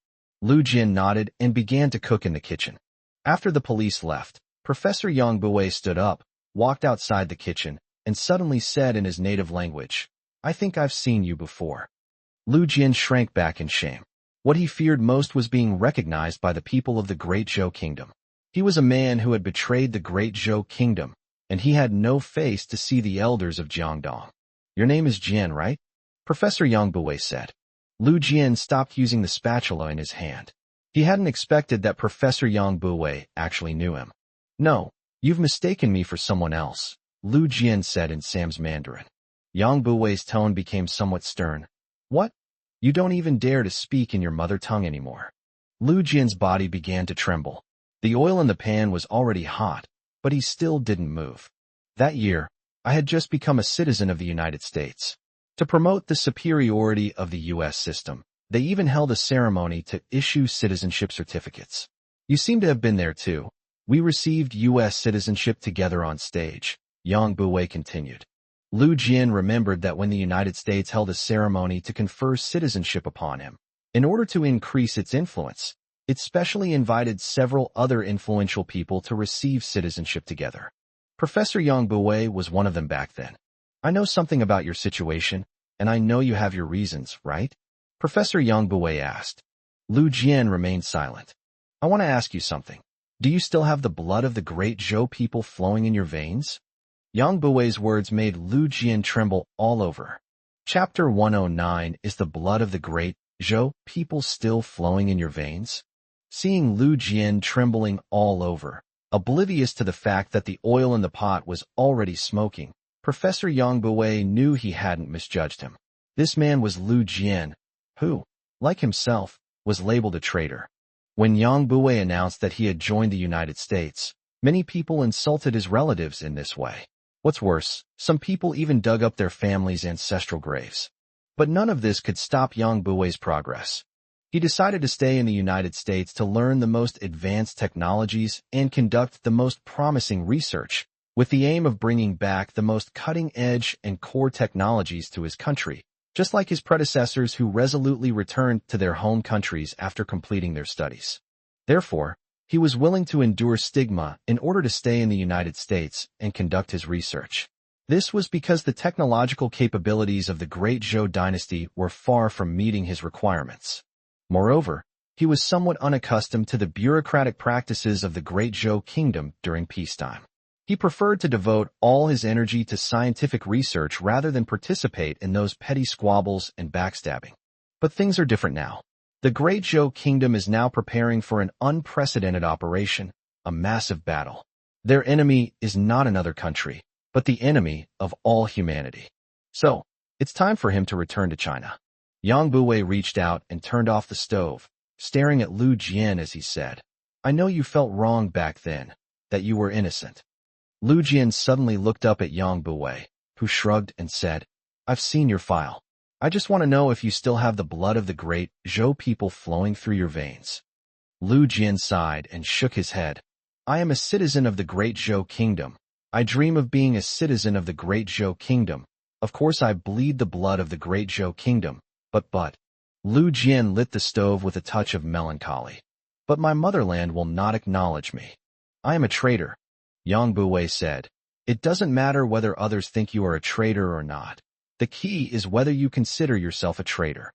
Lu Jian nodded and began to cook in the kitchen. After the police left, Professor Yang Buwei stood up, walked outside the kitchen, and suddenly said in his native language, "I think I've seen you before." Lu Jian shrank back in shame. What he feared most was being recognized by the people of the Great Zhou Kingdom. He was a man who had betrayed the Great Zhou Kingdom, and he had no face to see the elders of Jiangdong. "Your name is Jian, right?" Professor Yang Buwei said. Lu Jian stopped using the spatula in his hand. He hadn't expected that Professor Yang Buwei actually knew him. "No, you've mistaken me for someone else," Lu Jian said in Sam's Mandarin. Yang Buwei's tone became somewhat stern. "What? You don't even dare to speak in your mother tongue anymore." Lu Jian's body began to tremble. The oil in the pan was already hot, but he still didn't move. "That year, I had just become a citizen of the United States. To promote the superiority of the U.S. system, they even held a ceremony to issue citizenship certificates. You seem to have been there too. We received U.S. citizenship together on stage. Yang Buwei continued. Lu Jian remembered that when the United States held a ceremony to confer citizenship upon him, in order to increase its influence, it specially invited several other influential people to receive citizenship together. Professor Yang Buwei was one of them back then. I know something about your situation, and I know you have your reasons, right? Professor Yang Buwei asked. Lu Jian remained silent. I want to ask you something. Do you still have the blood of the great Zhou people flowing in your veins? Yang Buwei's words made Lu Jian tremble all over. Chapter 109 is the blood of the great Zhou people still flowing in your veins? Seeing Lu Jian trembling all over, oblivious to the fact that the oil in the pot was already smoking, Professor Yang Buwei knew he hadn't misjudged him. This man was Lu Jian, who, like himself, was labeled a traitor. When Yang Buwei announced that he had joined the United States, many people insulted his relatives in this way. What's worse, some people even dug up their family's ancestral graves. But none of this could stop Yang Buwei's progress. He decided to stay in the United States to learn the most advanced technologies and conduct the most promising research, with the aim of bringing back the most cutting-edge and core technologies to his country, just like his predecessors who resolutely returned to their home countries after completing their studies. Therefore, he was willing to endure stigma in order to stay in the United States and conduct his research. This was because the technological capabilities of the Great Zhou dynasty were far from meeting his requirements. Moreover, he was somewhat unaccustomed to the bureaucratic practices of the Great Zhou kingdom during peacetime. He preferred to devote all his energy to scientific research rather than participate in those petty squabbles and backstabbing. But things are different now. The Great Zhou kingdom is now preparing for an unprecedented operation, a massive battle. Their enemy is not another country, but the enemy of all humanity. So, it's time for him to return to China. Yang Buwei reached out and turned off the stove, staring at Lu Jian as he said, I know you felt wrong back then, that you were innocent. Lu Jian suddenly looked up at Yang Buwei, who shrugged and said, I've seen your file. I just want to know if you still have the blood of the great Zhou people flowing through your veins. Lu Jian sighed and shook his head. I am a citizen of the Great Zhou kingdom. I dream of being a citizen of the Great Zhou kingdom. Of course I bleed the blood of the Great Zhou kingdom, but. Lu Jian lit the stove with a touch of melancholy. But my motherland will not acknowledge me. I am a traitor. Yang Buwei said. It doesn't matter whether others think you are a traitor or not. The key is whether you consider yourself a traitor.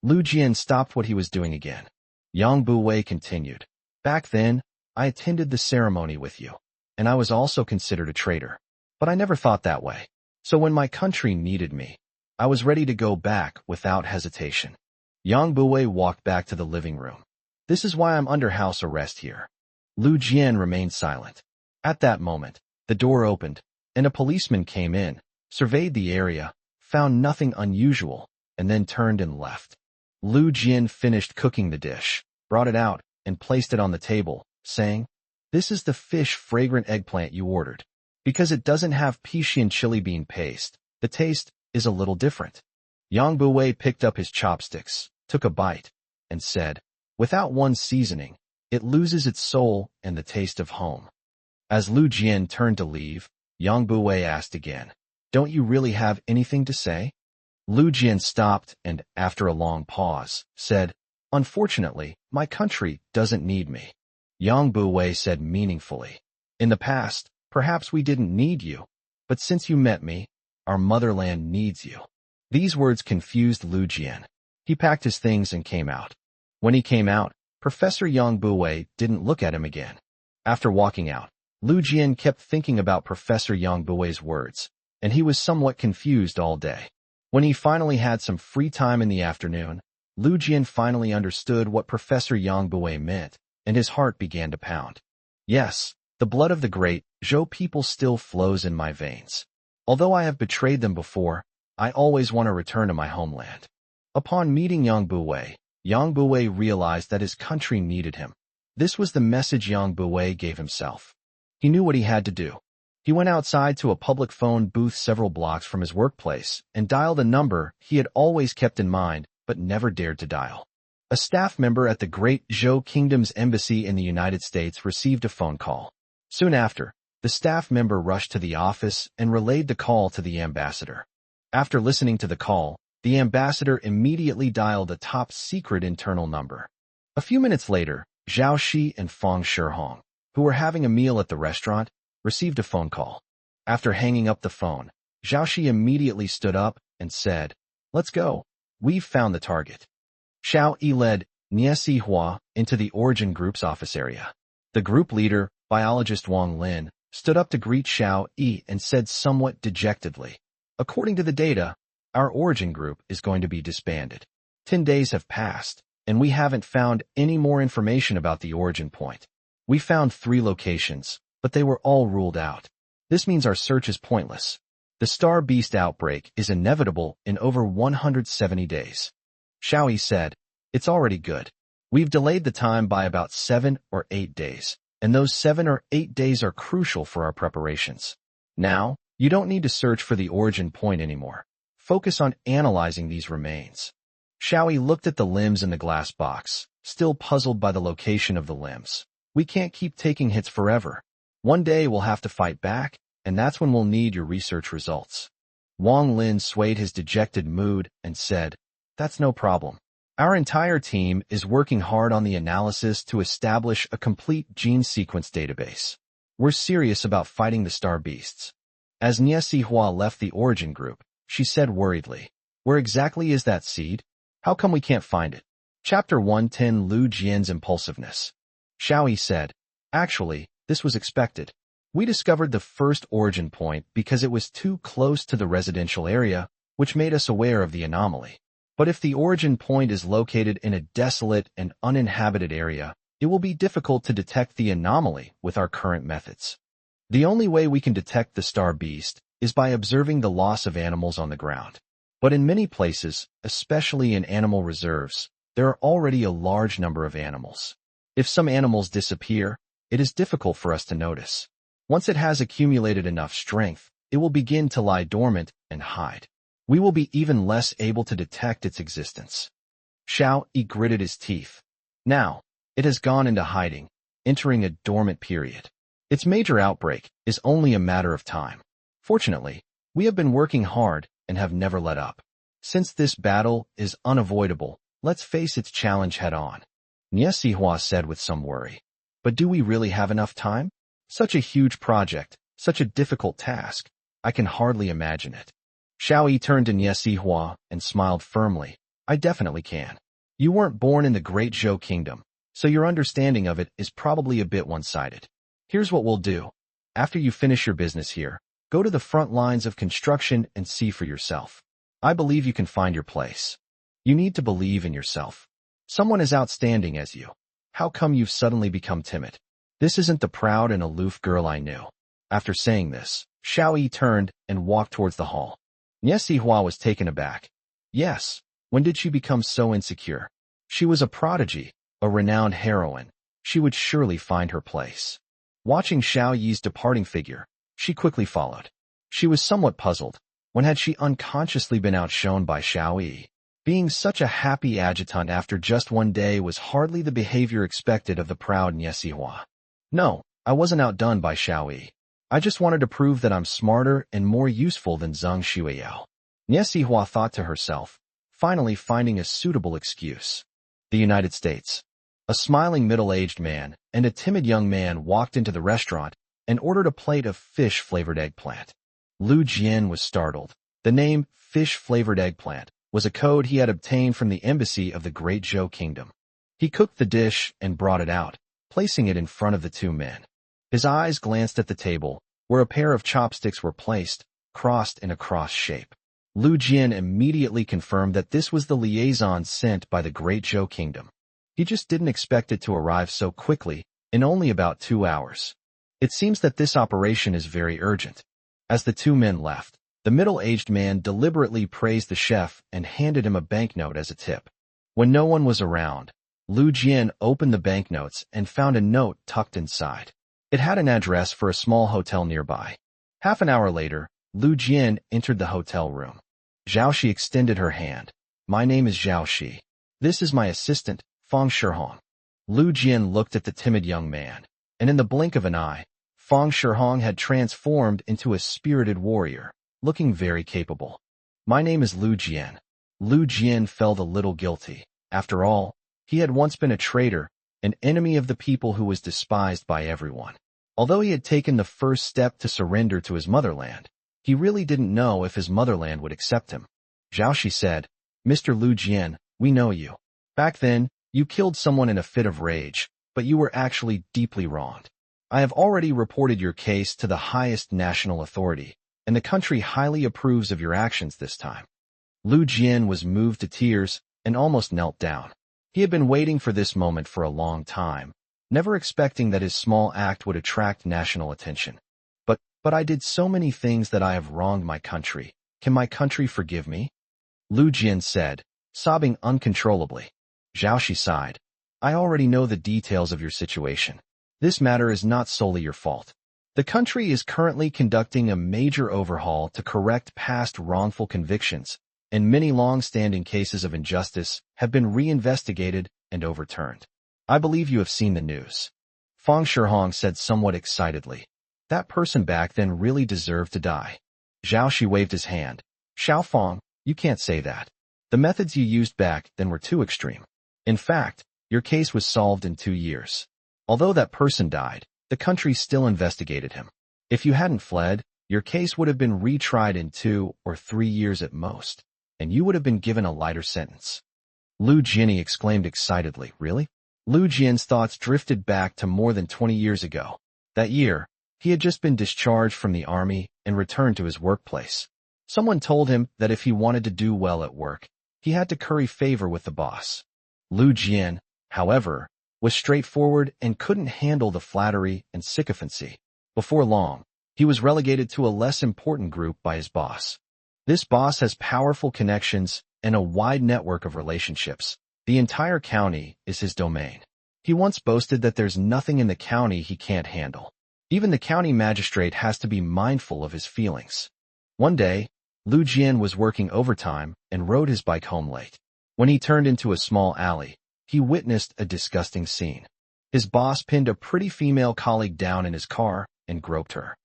Lu Jian stopped what he was doing again. Yang Buwei continued. Back then, I attended the ceremony with you, and I was also considered a traitor. But I never thought that way. So when my country needed me, I was ready to go back without hesitation. Yang Buwei walked back to the living room. This is why I'm under house arrest here. Lu Jian remained silent. At that moment, the door opened, and a policeman came in, surveyed the area, found nothing unusual, and then turned and left. Lu Jian finished cooking the dish, brought it out, and placed it on the table, saying, This is the fish fragrant eggplant you ordered. Because it doesn't have Pixian chili bean paste, the taste is a little different. Yang Buwei picked up his chopsticks, took a bite, and said, Without one's seasoning, it loses its soul and the taste of home. As Lu Jian turned to leave, Yang Buwei asked again, Don't you really have anything to say? Lu Jian stopped and, after a long pause, said, Unfortunately, my country doesn't need me. Yang Buwei said meaningfully, In the past, perhaps we didn't need you, but since you met me, our motherland needs you. These words confused Lu Jian. He packed his things and came out. When he came out, Professor Yang Buwei didn't look at him again. After walking out, Lu Jian kept thinking about Professor Yang Buwei's words, and he was somewhat confused all day. When he finally had some free time in the afternoon, Lu Jian finally understood what Professor Yang Buwei meant, and his heart began to pound. Yes, the blood of the great Zhou people still flows in my veins. Although I have betrayed them before, I always want to return to my homeland. Upon meeting Yang Buwei realized that his country needed him. This was the message Yang Buwei gave himself. He knew what he had to do. He went outside to a public phone booth several blocks from his workplace and dialed a number he had always kept in mind but never dared to dial. A staff member at the Great Zhou Kingdom's embassy in the United States received a phone call. Soon after, The staff member rushed to the office and relayed the call to the ambassador. After listening to the call, the ambassador immediately dialed a top-secret internal number. A few minutes later, Xiao Yi and Feng Shihong, who were having a meal at the restaurant, received a phone call. After hanging up the phone, Xiao Yi immediately stood up and said, "Let's go. We've found the target." Xiao Yi led Hua into the Origin Group's office area. The group leader, biologist Wang Lin, stood up to greet Xiao Yi and said somewhat dejectedly, "According to the data, our Origin Group is going to be disbanded. 10 days have passed, and we haven't found any more information about the origin point. We found 3 locations, but they were all ruled out. This means our search is pointless. The Star Beast outbreak is inevitable in over 170 days. Xiao Yi said, "It's already good. We've delayed the time by about 7 or 8 days, and those 7 or 8 days are crucial for our preparations. Now, you don't need to search for the origin point anymore. Focus on analyzing these remains." Xiao Yi looked at the limbs in the glass box, still puzzled by the location of the limbs. "We can't keep taking hits forever. One day we'll have to fight back, and that's when we'll need your research results." Wang Lin swayed his dejected mood and said, "That's no problem. Our entire team is working hard on the analysis to establish a complete gene sequence database. We're serious about fighting the Star Beasts." As Hua left the Origin Group, she said worriedly, "Where exactly is that seed? How come we can't find it?" Chapter 110 Lu Jian's Impulsiveness. Xiao Yi said, "Actually, this was expected. We discovered the first origin point because it was too close to the residential area, which made us aware of the anomaly. But if the origin point is located in a desolate and uninhabited area, it will be difficult to detect the anomaly with our current methods. The only way we can detect the Star Beast is by observing the loss of animals on the ground. But in many places, especially in animal reserves, there are already a large number of animals. If some animals disappear, it is difficult for us to notice. Once it has accumulated enough strength, it will begin to lie dormant and hide. We will be even less able to detect its existence." Xiao Yi gritted his teeth. Now, it has gone into hiding, entering a dormant period. Its major outbreak is only a matter of time. Fortunately, we have been working hard and have never let up. Since this battle is unavoidable, let's face its challenge head-on," Hua said with some worry. "But do we really have enough time? Such a huge project, such a difficult task. I can hardly imagine it." Xiao Yi turned to Hua and smiled firmly. "I definitely can. You weren't born in the Great Zhou Kingdom, so your understanding of it is probably a bit one-sided. Here's what we'll do. After you finish your business here, go to the front lines of construction and see for yourself. I believe you can find your place. You need to believe in yourself. Someone as outstanding as you. How come you've suddenly become timid? This isn't the proud and aloof girl I knew." After saying this, Xiao Yi turned and walked towards the hall. Hua was taken aback. Yes, when did she become so insecure? She was a prodigy, a renowned heroine. She would surely find her place. Watching Xiao Yi's departing figure, she quickly followed. She was somewhat puzzled. When had she unconsciously been outshone by Xiao Yi? Being such a happy adjutant after just one day was hardly the behavior expected of the proud Hua. "No, I wasn't outdone by Xiao Yi. I just wanted to prove that I'm smarter and more useful than Zheng Xueyao," Hua thought to herself, finally finding a suitable excuse. The United States. A smiling middle-aged man and a timid young man walked into the restaurant and ordered a plate of fish-flavored eggplant. Lu Jian was startled. The name fish-flavored eggplant was a code he had obtained from the embassy of the Great Zhou Kingdom. He cooked the dish and brought it out, placing it in front of the 2 men. His eyes glanced at the table, where a pair of chopsticks were placed, crossed in a cross shape. Lu Jian immediately confirmed that this was the liaison sent by the Great Zhou Kingdom. He just didn't expect it to arrive so quickly, in only about 2 hours. It seems that this operation is very urgent. As the 2 men left, the middle-aged man deliberately praised the chef and handed him a banknote as a tip. When no one was around, Lu Jian opened the banknotes and found a note tucked inside. It had an address for a small hotel nearby. Half an hour later, Lu Jian entered the hotel room. Xiao Yi extended her hand. "My name is Xiao Yi. This is my assistant, Feng Shihong." Lu Jian looked at the timid young man, and in the blink of an eye, Fang Shihong had transformed into a spirited warrior, looking very capable. My name is Lu Jian. Lu Jian felt a little guilty. After all, he had once been a traitor, an enemy of the people who was despised by everyone. Although he had taken the first step to surrender to his motherland, he really didn't know if his motherland would accept him. Xiao Yi said, Mr. Lu Jian, we know you. Back then, you killed someone in a fit of rage, but you were actually deeply wronged. I have already reported your case to the highest national authority, and the country highly approves of your actions this time. Lu Jian was moved to tears and almost knelt down. He had been waiting for this moment for a long time, never expecting that his small act would attract national attention. But I did so many things that I have wronged my country. Can my country forgive me? Lu Jian said, sobbing uncontrollably. Xiao Yi sighed. I already know the details of your situation. This matter is not solely your fault. The country is currently conducting a major overhaul to correct past wrongful convictions, and many long-standing cases of injustice have been reinvestigated and overturned. I believe you have seen the news. Fang Shihong said somewhat excitedly. That person back then really deserved to die. Xiao Yi waved his hand. Xiao Fang, you can't say that. The methods you used back then were too extreme. In fact, your case was solved in 2 years. Although that person died, the country still investigated him. If you hadn't fled, your case would have been retried in 2 or 3 years at most, and you would have been given a lighter sentence. Lu Jian exclaimed excitedly, Really? Lu Jian's thoughts drifted back to more than 20 years ago. That year, he had just been discharged from the army and returned to his workplace. Someone told him that if he wanted to do well at work, he had to curry favor with the boss. Lu Jian, however, was straightforward and couldn't handle the flattery and sycophancy. Before long, he was relegated to a less important group by his boss. This boss has powerful connections and a wide network of relationships. The entire county is his domain. He once boasted that there's nothing in the county he can't handle. Even the county magistrate has to be mindful of his feelings. One day, Lu Jian was working overtime and rode his bike home late. When he turned into a small alley, he witnessed a disgusting scene. His boss pinned a pretty female colleague down in his car and groped her.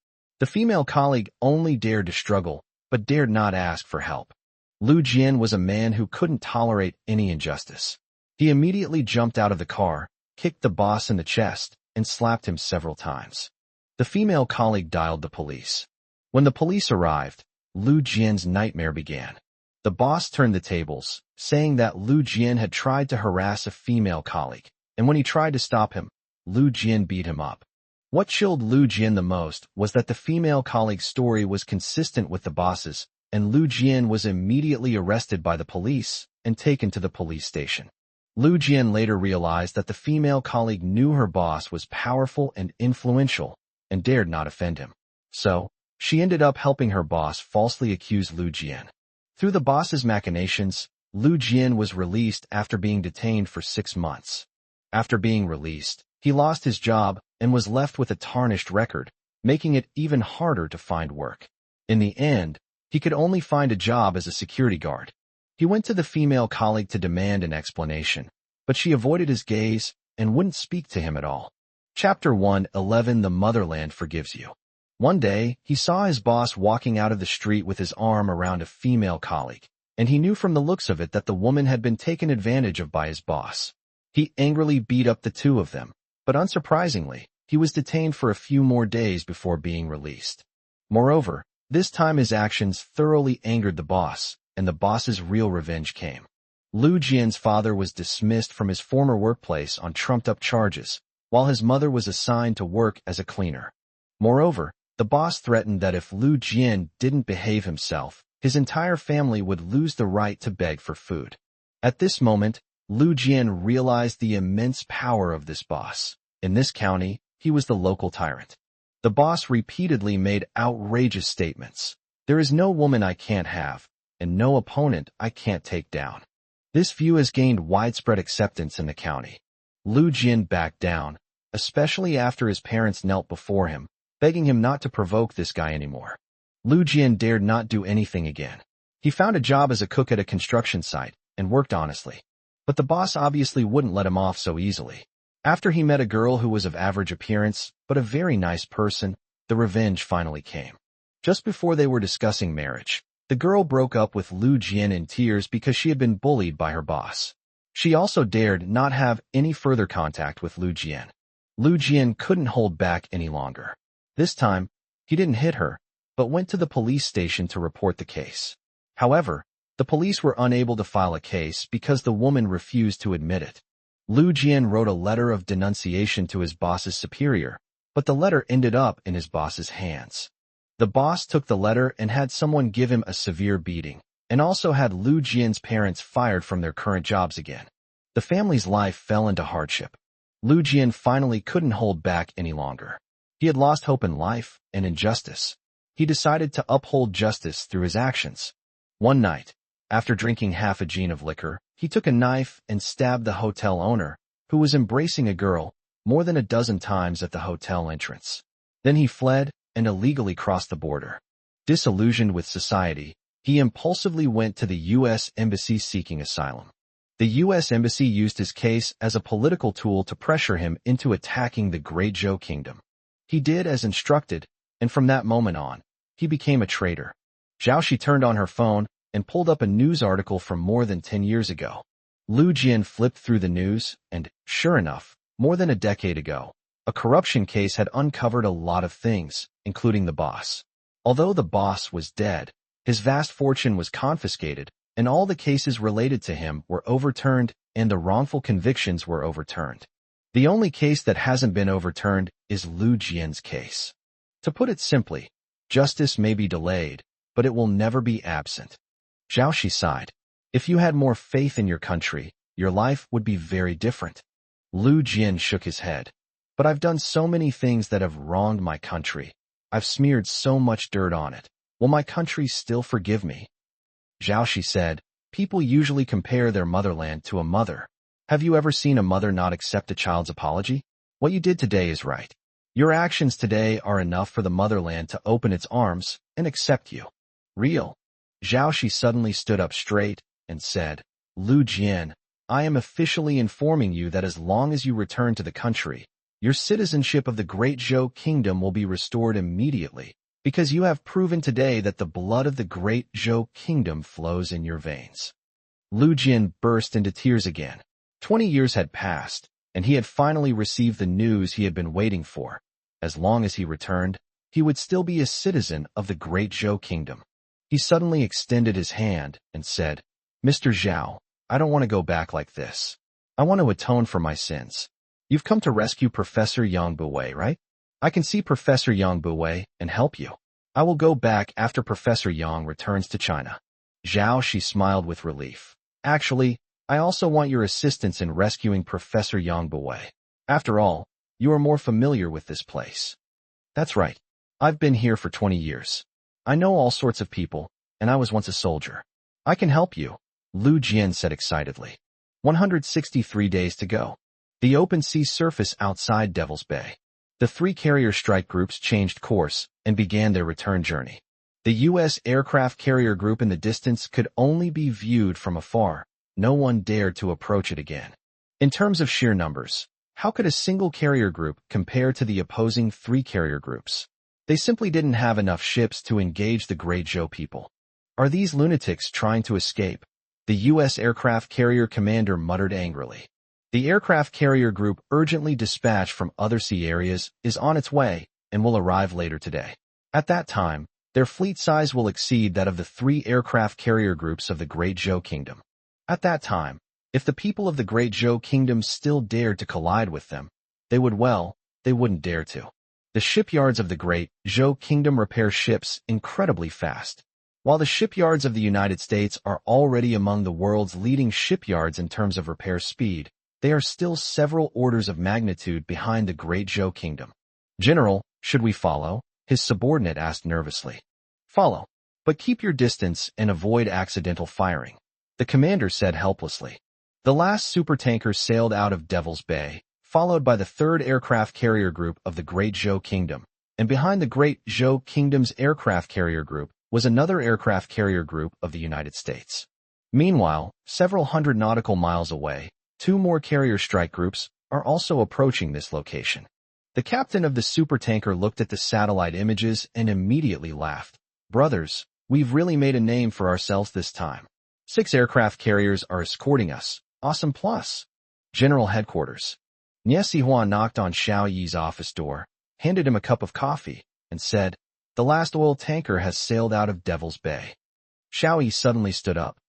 The female colleague only dared to struggle, but dared not ask for help. Lu Jian was a man who couldn't tolerate any injustice. He immediately jumped out of the car, kicked the boss in the chest, and slapped him several times. The female colleague dialed the police. When the police arrived, Lu Jian's nightmare began. The boss turned the tables, saying that Lu Jian had tried to harass a female colleague, and when he tried to stop him, Lu Jian beat him up. What chilled Lu Jian the most was that the female colleague's story was consistent with the boss's, and Lu Jian was immediately arrested by the police and taken to the police station. Lu Jian later realized that the female colleague knew her boss was powerful and influential, and dared not offend him. So, she ended up helping her boss falsely accuse Lu Jian. Through the boss's machinations, Lu Jian was released after being detained for 6 months. After being released, he lost his job and was left with a tarnished record, making it even harder to find work. In the end, he could only find a job as a security guard. He went to the female colleague to demand an explanation, but she avoided his gaze and wouldn't speak to him at all. Chapter 1:11 The Motherland Forgives You. One day, he saw his boss walking out of the street with his arm around a female colleague, and he knew from the looks of it that the woman had been taken advantage of by his boss. He angrily beat up the two of them, but unsurprisingly, he was detained for a few more days before being released. Moreover, this time his actions thoroughly angered the boss, and the boss's real revenge came. Lu Jian's father was dismissed from his former workplace on trumped-up charges, while his mother was assigned to work as a cleaner. Moreover, the boss threatened that if Lu Jian didn't behave himself, his entire family would lose the right to beg for food. At this moment, Lu Jian realized the immense power of this boss. In this county, he was the local tyrant. The boss repeatedly made outrageous statements. There is no woman I can't have, and no opponent I can't take down. This view has gained widespread acceptance in the county. Lu Jian backed down, especially after his parents knelt before him, begging him not to provoke this guy anymore. Lu Jian dared not do anything again. He found a job as a cook at a construction site and worked honestly. But the boss obviously wouldn't let him off so easily. After he met a girl who was of average appearance, but a very nice person, the revenge finally came. Just before they were discussing marriage, the girl broke up with Lu Jian in tears because she had been bullied by her boss. She also dared not have any further contact with Lu Jian. Lu Jian couldn't hold back any longer. This time, he didn't hit her, but went to the police station to report the case. However, the police were unable to file a case because the woman refused to admit it. Lu Jian wrote a letter of denunciation to his boss's superior, but the letter ended up in his boss's hands. The boss took the letter and had someone give him a severe beating, and also had Lu Jian's parents fired from their current jobs again. The family's life fell into hardship. Lu Jian finally couldn't hold back any longer. He had lost hope in life and in justice. He decided to uphold justice through his actions. One night, after drinking half a gin of liquor, he took a knife and stabbed the hotel owner, who was embracing a girl, more than a dozen times at the hotel entrance. Then he fled and illegally crossed the border. Disillusioned with society, he impulsively went to the U.S. Embassy seeking asylum. The U.S. Embassy used his case as a political tool to pressure him into attacking the Great Zhou Kingdom. He did as instructed, and from that moment on, he became a traitor. Xiao Yi turned on her phone and pulled up a news article from more than 10 years ago. Lu Jian flipped through the news, and, sure enough, more than a decade ago, a corruption case had uncovered a lot of things, including the boss. Although the boss was dead, his vast fortune was confiscated, and all the cases related to him were overturned, and the wrongful convictions were overturned. The only case that hasn't been overturned is Lu Jian's case. To put it simply, justice may be delayed, but it will never be absent. Xiao Yi sighed. If you had more faith in your country, your life would be very different. Lu Jian shook his head. But I've done so many things that have wronged my country. I've smeared so much dirt on it. Will my country still forgive me? Xiao Yi said, people usually compare their motherland to a mother. Have you ever seen a mother not accept a child's apology? What you did today is right. Your actions today are enough for the motherland to open its arms and accept you. Real. Xiao Yi suddenly stood up straight and said, Lu Jian, I am officially informing you that as long as you return to the country, your citizenship of the Great Zhou Kingdom will be restored immediately, because you have proven today that the blood of the Great Zhou Kingdom flows in your veins. Lu Jian burst into tears again. 20 years had passed, and he had finally received the news he had been waiting for. As long as he returned, he would still be a citizen of the Great Zhou Kingdom. He suddenly extended his hand and said, Mr. Zhao, I don't want to go back like this. I want to atone for my sins. You've come to rescue Professor Yang Buwei, right? I can see Professor Yang Buwei and help you. I will go back after Professor Yang returns to China. Xiao Yi smiled with relief. Actually, I also want your assistance in rescuing Professor Yang Buwei. After all, you are more familiar with this place. That's right. I've been here for 20 years. I know all sorts of people, and I was once a soldier. I can help you, Lu Jian said excitedly. 163 days to go. The open sea surface outside Devil's Bay. The 3 carrier strike groups changed course and began their return journey. The U.S. aircraft carrier group in the distance could only be viewed from afar. No one dared to approach it again. In terms of sheer numbers, how could a single carrier group compare to the opposing 3 carrier groups? They simply didn't have enough ships to engage the Great Zhou people. Are these lunatics trying to escape? The U.S. aircraft carrier commander muttered angrily. The aircraft carrier group urgently dispatched from other sea areas is on its way and will arrive later today. At that time, their fleet size will exceed that of the 3 aircraft carrier groups of the Great Zhou Kingdom. At that time, if the people of the Great Zhou Kingdom still dared to collide with them, they wouldn't dare to. The shipyards of the Great Zhou Kingdom repair ships incredibly fast. While the shipyards of the United States are already among the world's leading shipyards in terms of repair speed, they are still several orders of magnitude behind the Great Zhou Kingdom. General, should we follow? His subordinate asked nervously. Follow, but keep your distance and avoid accidental firing, the commander said helplessly. The last supertanker sailed out of Devil's Bay, followed by the 3rd aircraft carrier group of the Great Zhou Kingdom, and behind the Great Zhou Kingdom's aircraft carrier group was another aircraft carrier group of the United States. Meanwhile, several hundred nautical miles away, 2 more carrier strike groups are also approaching this location. The captain of the supertanker looked at the satellite images and immediately laughed. Brothers, we've really made a name for ourselves this time. 6 aircraft carriers are escorting us. Awesome plus. General Headquarters. Niesihua knocked on Xiao Yi's office door, handed him a cup of coffee, and said, "The last oil tanker has sailed out of Devil's Bay." Xiao Yi suddenly stood up.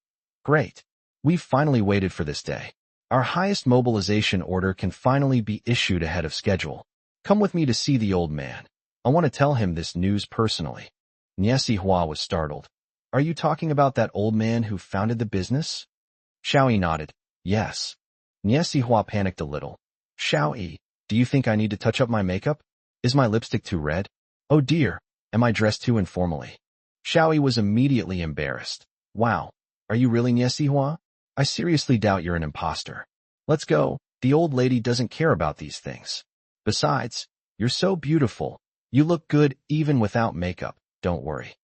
"Great. We've finally waited for this day. Our highest mobilization order can finally be issued ahead of schedule. Come with me to see the old man. I want to tell him this news personally." Niesihua was startled. "Are you talking about that old man who founded the business?" Xiao Yi nodded. "Yes." Niesihua panicked a little. "Xiao Yi, do you think I need to touch up my makeup? Is my lipstick too red? Oh dear, am I dressed too informally?" Xiao Yi was immediately embarrassed. "Wow, are you really Niesihua? I seriously doubt you're an imposter. Let's go. The old lady doesn't care about these things. Besides, you're so beautiful. You look good even without makeup, don't worry."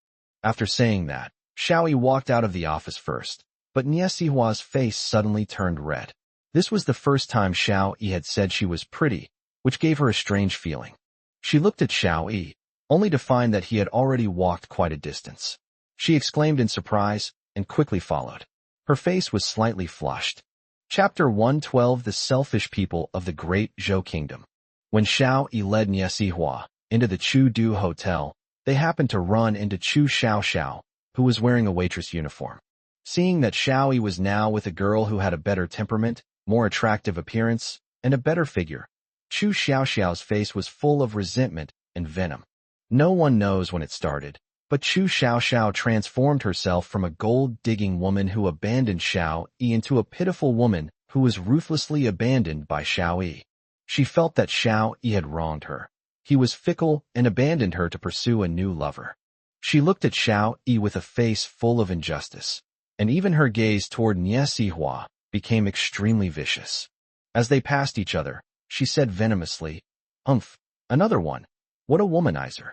After saying that, Xiao Yi walked out of the office first, but Niesihua's face suddenly turned red. This was the first time Xiao Yi had said she was pretty, which gave her a strange feeling. She looked at Xiao Yi, only to find that he had already walked quite a distance. She exclaimed in surprise, and quickly followed. Her face was slightly flushed. Chapter 112 The Selfish People of the Great Zhou Kingdom. When Xiao Yi led Niesihua into the Chu Du Hotel, they happened to run into Chu Xiao, who was wearing a waitress uniform. Seeing that Xiao Yi was now with a girl who had a better temperament, more attractive appearance, and a better figure, Chu Xiao's face was full of resentment and venom. No one knows when it started, but Chu Xiao transformed herself from a gold-digging woman who abandoned Xiao Yi into a pitiful woman who was ruthlessly abandoned by Xiao Yi. She felt that Xiao Yi had wronged her. He was fickle and abandoned her to pursue a new lover. She looked at Xiao Yi with a face full of injustice, and even her gaze toward Niesihua became extremely vicious. As they passed each other, she said venomously, "Umph, another one. What a womanizer."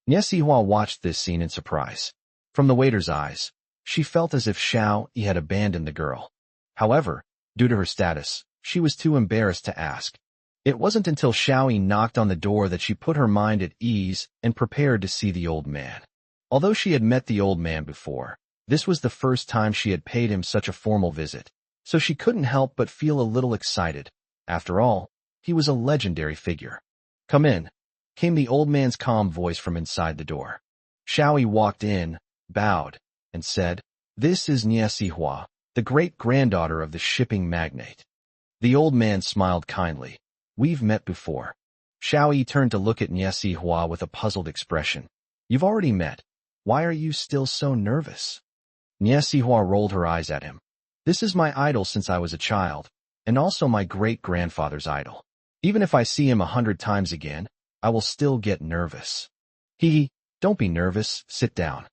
Niesihua watched this scene in surprise. From the waiter's eyes, she felt as if Xiao Yi had abandoned the girl. However, due to her status, she was too embarrassed to ask. It wasn't until Xiao Yi knocked on the door that she put her mind at ease and prepared to see the old man. Although she had met the old man before, this was the first time she had paid him such a formal visit, so she couldn't help but feel a little excited. After all, he was a legendary figure. "Come in," came the old man's calm voice from inside the door. Xiao Yi walked in, bowed, and said, "This is Niesihua, the great-granddaughter of the shipping magnate." The old man smiled kindly. "We've met before." Xiao Yi turned to look at Niesihua with a puzzled expression. "You've already met. Why are you still so nervous?" Niesihua rolled her eyes at him. "This is my idol since I was a child, and also my great-grandfather's idol. Even if I see him 100 times again, I will still get nervous." "Hee, don't be nervous, sit down."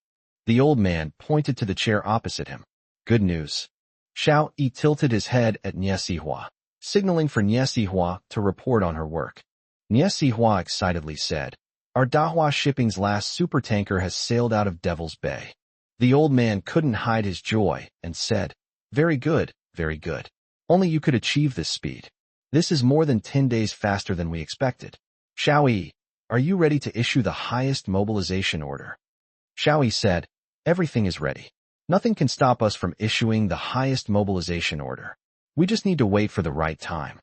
The old man pointed to the chair opposite him. "Good news." Xiao Yi tilted his head at Niesihua, signaling for Niesihua to report on her work. Niesihua excitedly said, "Our Dahua Shipping's last supertanker has sailed out of Devil's Bay." The old man couldn't hide his joy and said, very good, very good. Only you could achieve this speed. This is more than 10 days faster than we expected. Xiao Yi, are you ready to issue the highest mobilization order?" Xiao Yi said, "Everything is ready. Nothing can stop us from issuing the highest mobilization order. We just need to wait for the right time.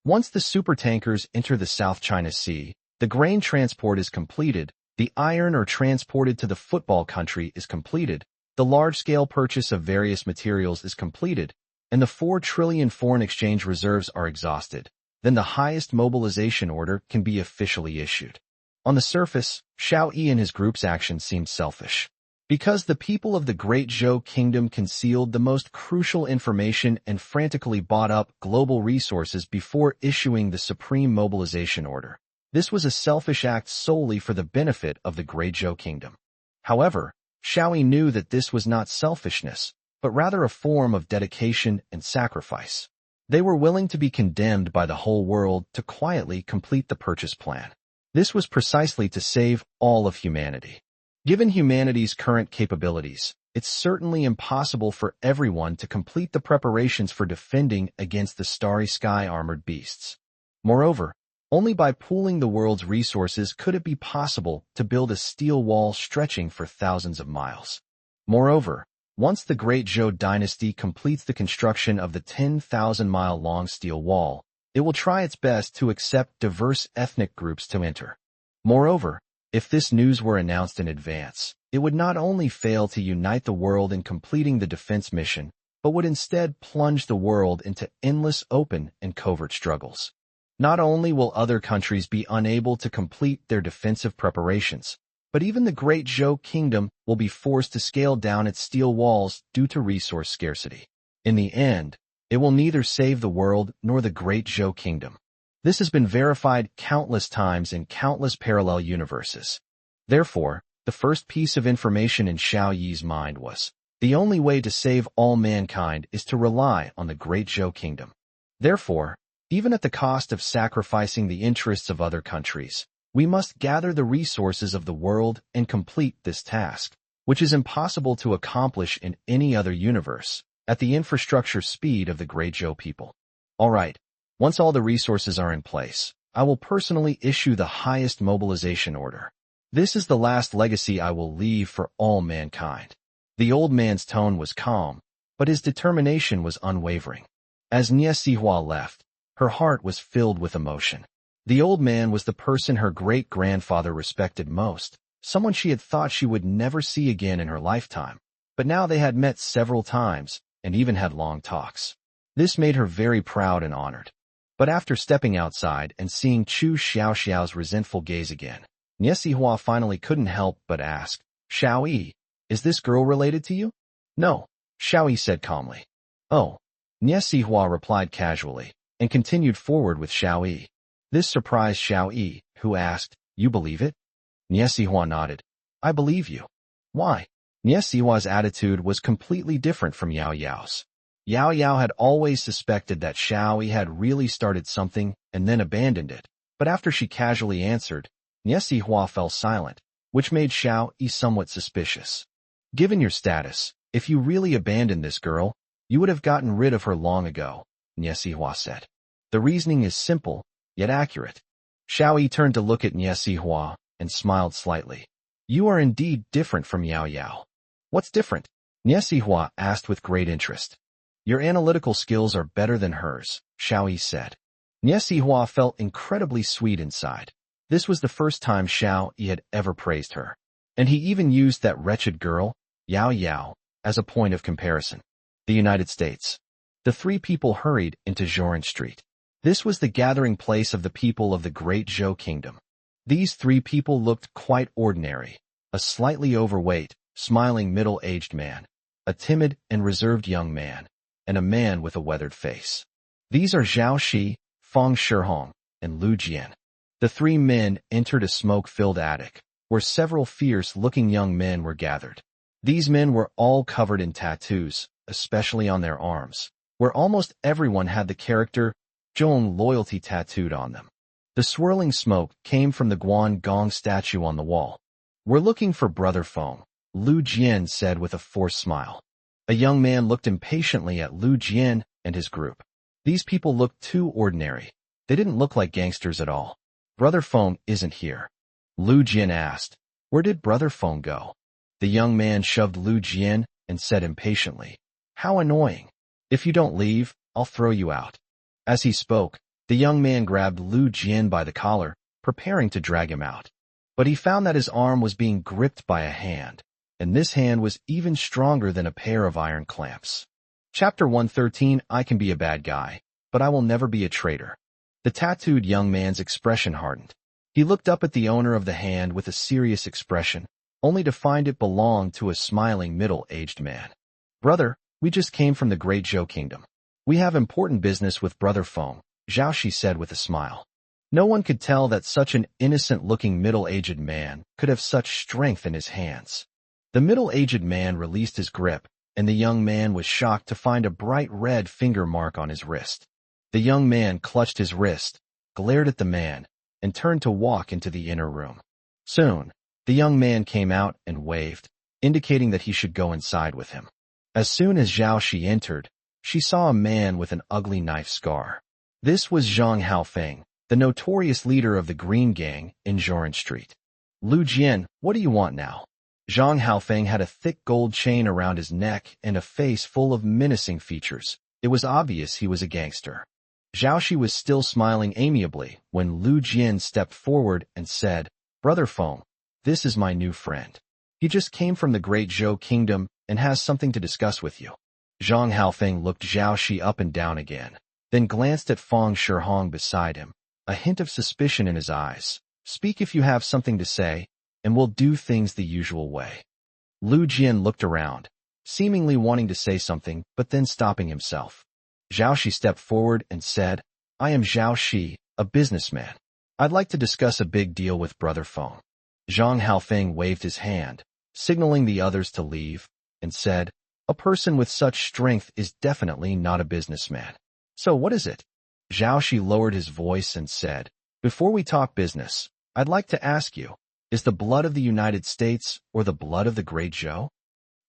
Once the supertankers enter the South China Sea, the grain transport is completed, the iron ore transported to the football country is completed, the large-scale purchase of various materials is completed, and the 4 trillion foreign exchange reserves are exhausted, then the highest mobilization order can be officially issued." On the surface, Xiao Yi and his group's actions seemed selfish. Because the people of the Great Zhou Kingdom concealed the most crucial information and frantically bought up global resources before issuing the supreme mobilization order. This was a selfish act solely for the benefit of the Great Zhou Kingdom. However, Xiao Yi knew that this was not selfishness, but rather a form of dedication and sacrifice. They were willing to be condemned by the whole world to quietly complete the purchase plan. This was precisely to save all of humanity. Given humanity's current capabilities, it's certainly impossible for everyone to complete the preparations for defending against the starry sky armored beasts. Moreover, Only by pooling the world's resources could it be possible to build a steel wall stretching for thousands of miles. Moreover, once the Great Zhou dynasty completes the construction of the 10,000-mile-long steel wall, it will try its best to accept diverse ethnic groups to enter. Moreover, if this news were announced in advance, it would not only fail to unite the world in completing the defense mission, but would instead plunge the world into endless open and covert struggles. Not only will other countries be unable to complete their defensive preparations, but even the Great Zhou Kingdom will be forced to scale down its steel walls due to resource scarcity. In the end, it will neither save the world nor the Great Zhou Kingdom. This has been verified countless times in countless parallel universes. Therefore, the first piece of information in Xiao Yi's mind was, the only way to save all mankind is to rely on the Great Zhou Kingdom. Therefore, even at the cost of sacrificing the interests of other countries, we must gather the resources of the world and complete this task, which is impossible to accomplish in any other universe, at the infrastructure speed of the Great Zhou people. All right, once all the resources are in place, I will personally issue the highest mobilization order. This is the last legacy I will leave for all mankind. The old man's tone was calm, but his determination was unwavering. As Nie Sihua left, her heart was filled with emotion. The old man was the person her great-grandfather respected most, someone she had thought she would never see again in her lifetime. But now they had met several times, and even had long talks. This made her very proud and honored. But after stepping outside and seeing Chu Xiaoxiao's resentful gaze again, Nie Sihua finally couldn't help but ask, "Xiao Yi, is this girl related to you?" "No," Xiao Yi said calmly. "Oh." Nie Sihua replied casually, and continued forward with Xiao Yi. This surprised Xiao Yi, who asked, "You believe it?" Nie Sihua nodded. "I believe you." "Why?" Nie Sihua's attitude was completely different from Yao Yao's. Yao Yao had always suspected that Xiao Yi had really started something and then abandoned it, but after she casually answered, Nie Sihua fell silent, which made Xiao Yi somewhat suspicious. "Given your status, if you really abandoned this girl, you would have gotten rid of her long ago," Nie Sihua said. "The reasoning is simple, yet accurate." Xiao Yi turned to look at Nie Sihua and smiled slightly. "You are indeed different from Yao Yao." "What's different?" Nie Sihua asked with great interest. "Your analytical skills are better than hers," Xiao Yi said. Nie Sihua felt incredibly sweet inside. This was the first time Xiao Yi had ever praised her. And he even used that wretched girl, Yao Yao, as a point of comparison. The United States. The three people hurried into Joran Street. This was the gathering place of the people of the Great Zhou Kingdom. These three people looked quite ordinary. A slightly overweight, smiling middle-aged man, a timid and reserved young man, and a man with a weathered face. These are Zhao Shi, Feng Shihong, and Lu Jian. The three men entered a smoke-filled attic, where several fierce-looking young men were gathered. These men were all covered in tattoos, especially on their arms, where almost everyone had the character Zhong loyalty tattooed on them. The swirling smoke came from the Guan Gong statue on the wall. "We're looking for Brother Feng," Lu Jian said with a forced smile. A young man looked impatiently at Lu Jian and his group. These people looked too ordinary. They didn't look like gangsters at all. "Brother Feng isn't here." Lu Jian asked, "Where did Brother Feng go?" The young man shoved Lu Jian and said impatiently, "How annoying. If you don't leave, I'll throw you out." As he spoke, the young man grabbed Lu Jian by the collar, preparing to drag him out. But he found that his arm was being gripped by a hand, and this hand was even stronger than a pair of iron clamps. Chapter 113. I can be a bad guy, but I will never be a traitor. The tattooed young man's expression hardened. He looked up at the owner of the hand with a serious expression, only to find it belonged to a smiling middle-aged man. "Brother, we just came from the Great Zhou Kingdom. We have important business with Brother Feng," Zhao Shi said with a smile. No one could tell that such an innocent-looking middle-aged man could have such strength in his hands. The middle-aged man released his grip, and the young man was shocked to find a bright red finger mark on his wrist. The young man clutched his wrist, glared at the man, and turned to walk into the inner room. Soon, the young man came out and waved, indicating that he should go inside with him. As soon as Zhao Shi entered, she saw a man with an ugly knife scar. This was Zhang Haofeng, the notorious leader of the Green Gang in Joran Street. Lu Jian, what do you want now? Zhang Haofeng had a thick gold chain around his neck and a face full of menacing features. It was obvious he was a gangster. Zhao Shi was still smiling amiably when Lu Jian stepped forward and said, Brother Feng, this is my new friend. He just came from the Great Zhou Kingdom and has something to discuss with you. Zhang Haofeng looked Zhao Shi up and down again, then glanced at Feng Shihong beside him, a hint of suspicion in his eyes. Speak if you have something to say, and we'll do things the usual way. Lu Jian looked around, seemingly wanting to say something, but then stopping himself. Zhao Shi stepped forward and said, I am Zhao Shi, a businessman. I'd like to discuss a big deal with Brother Feng. Zhang Haofeng waved his hand, signaling the others to leave, and said, a person with such strength is definitely not a businessman. So what is it? Zhao Shi lowered his voice and said, before we talk business, I'd like to ask you, is the blood of the United States or the blood of the Great Zhou?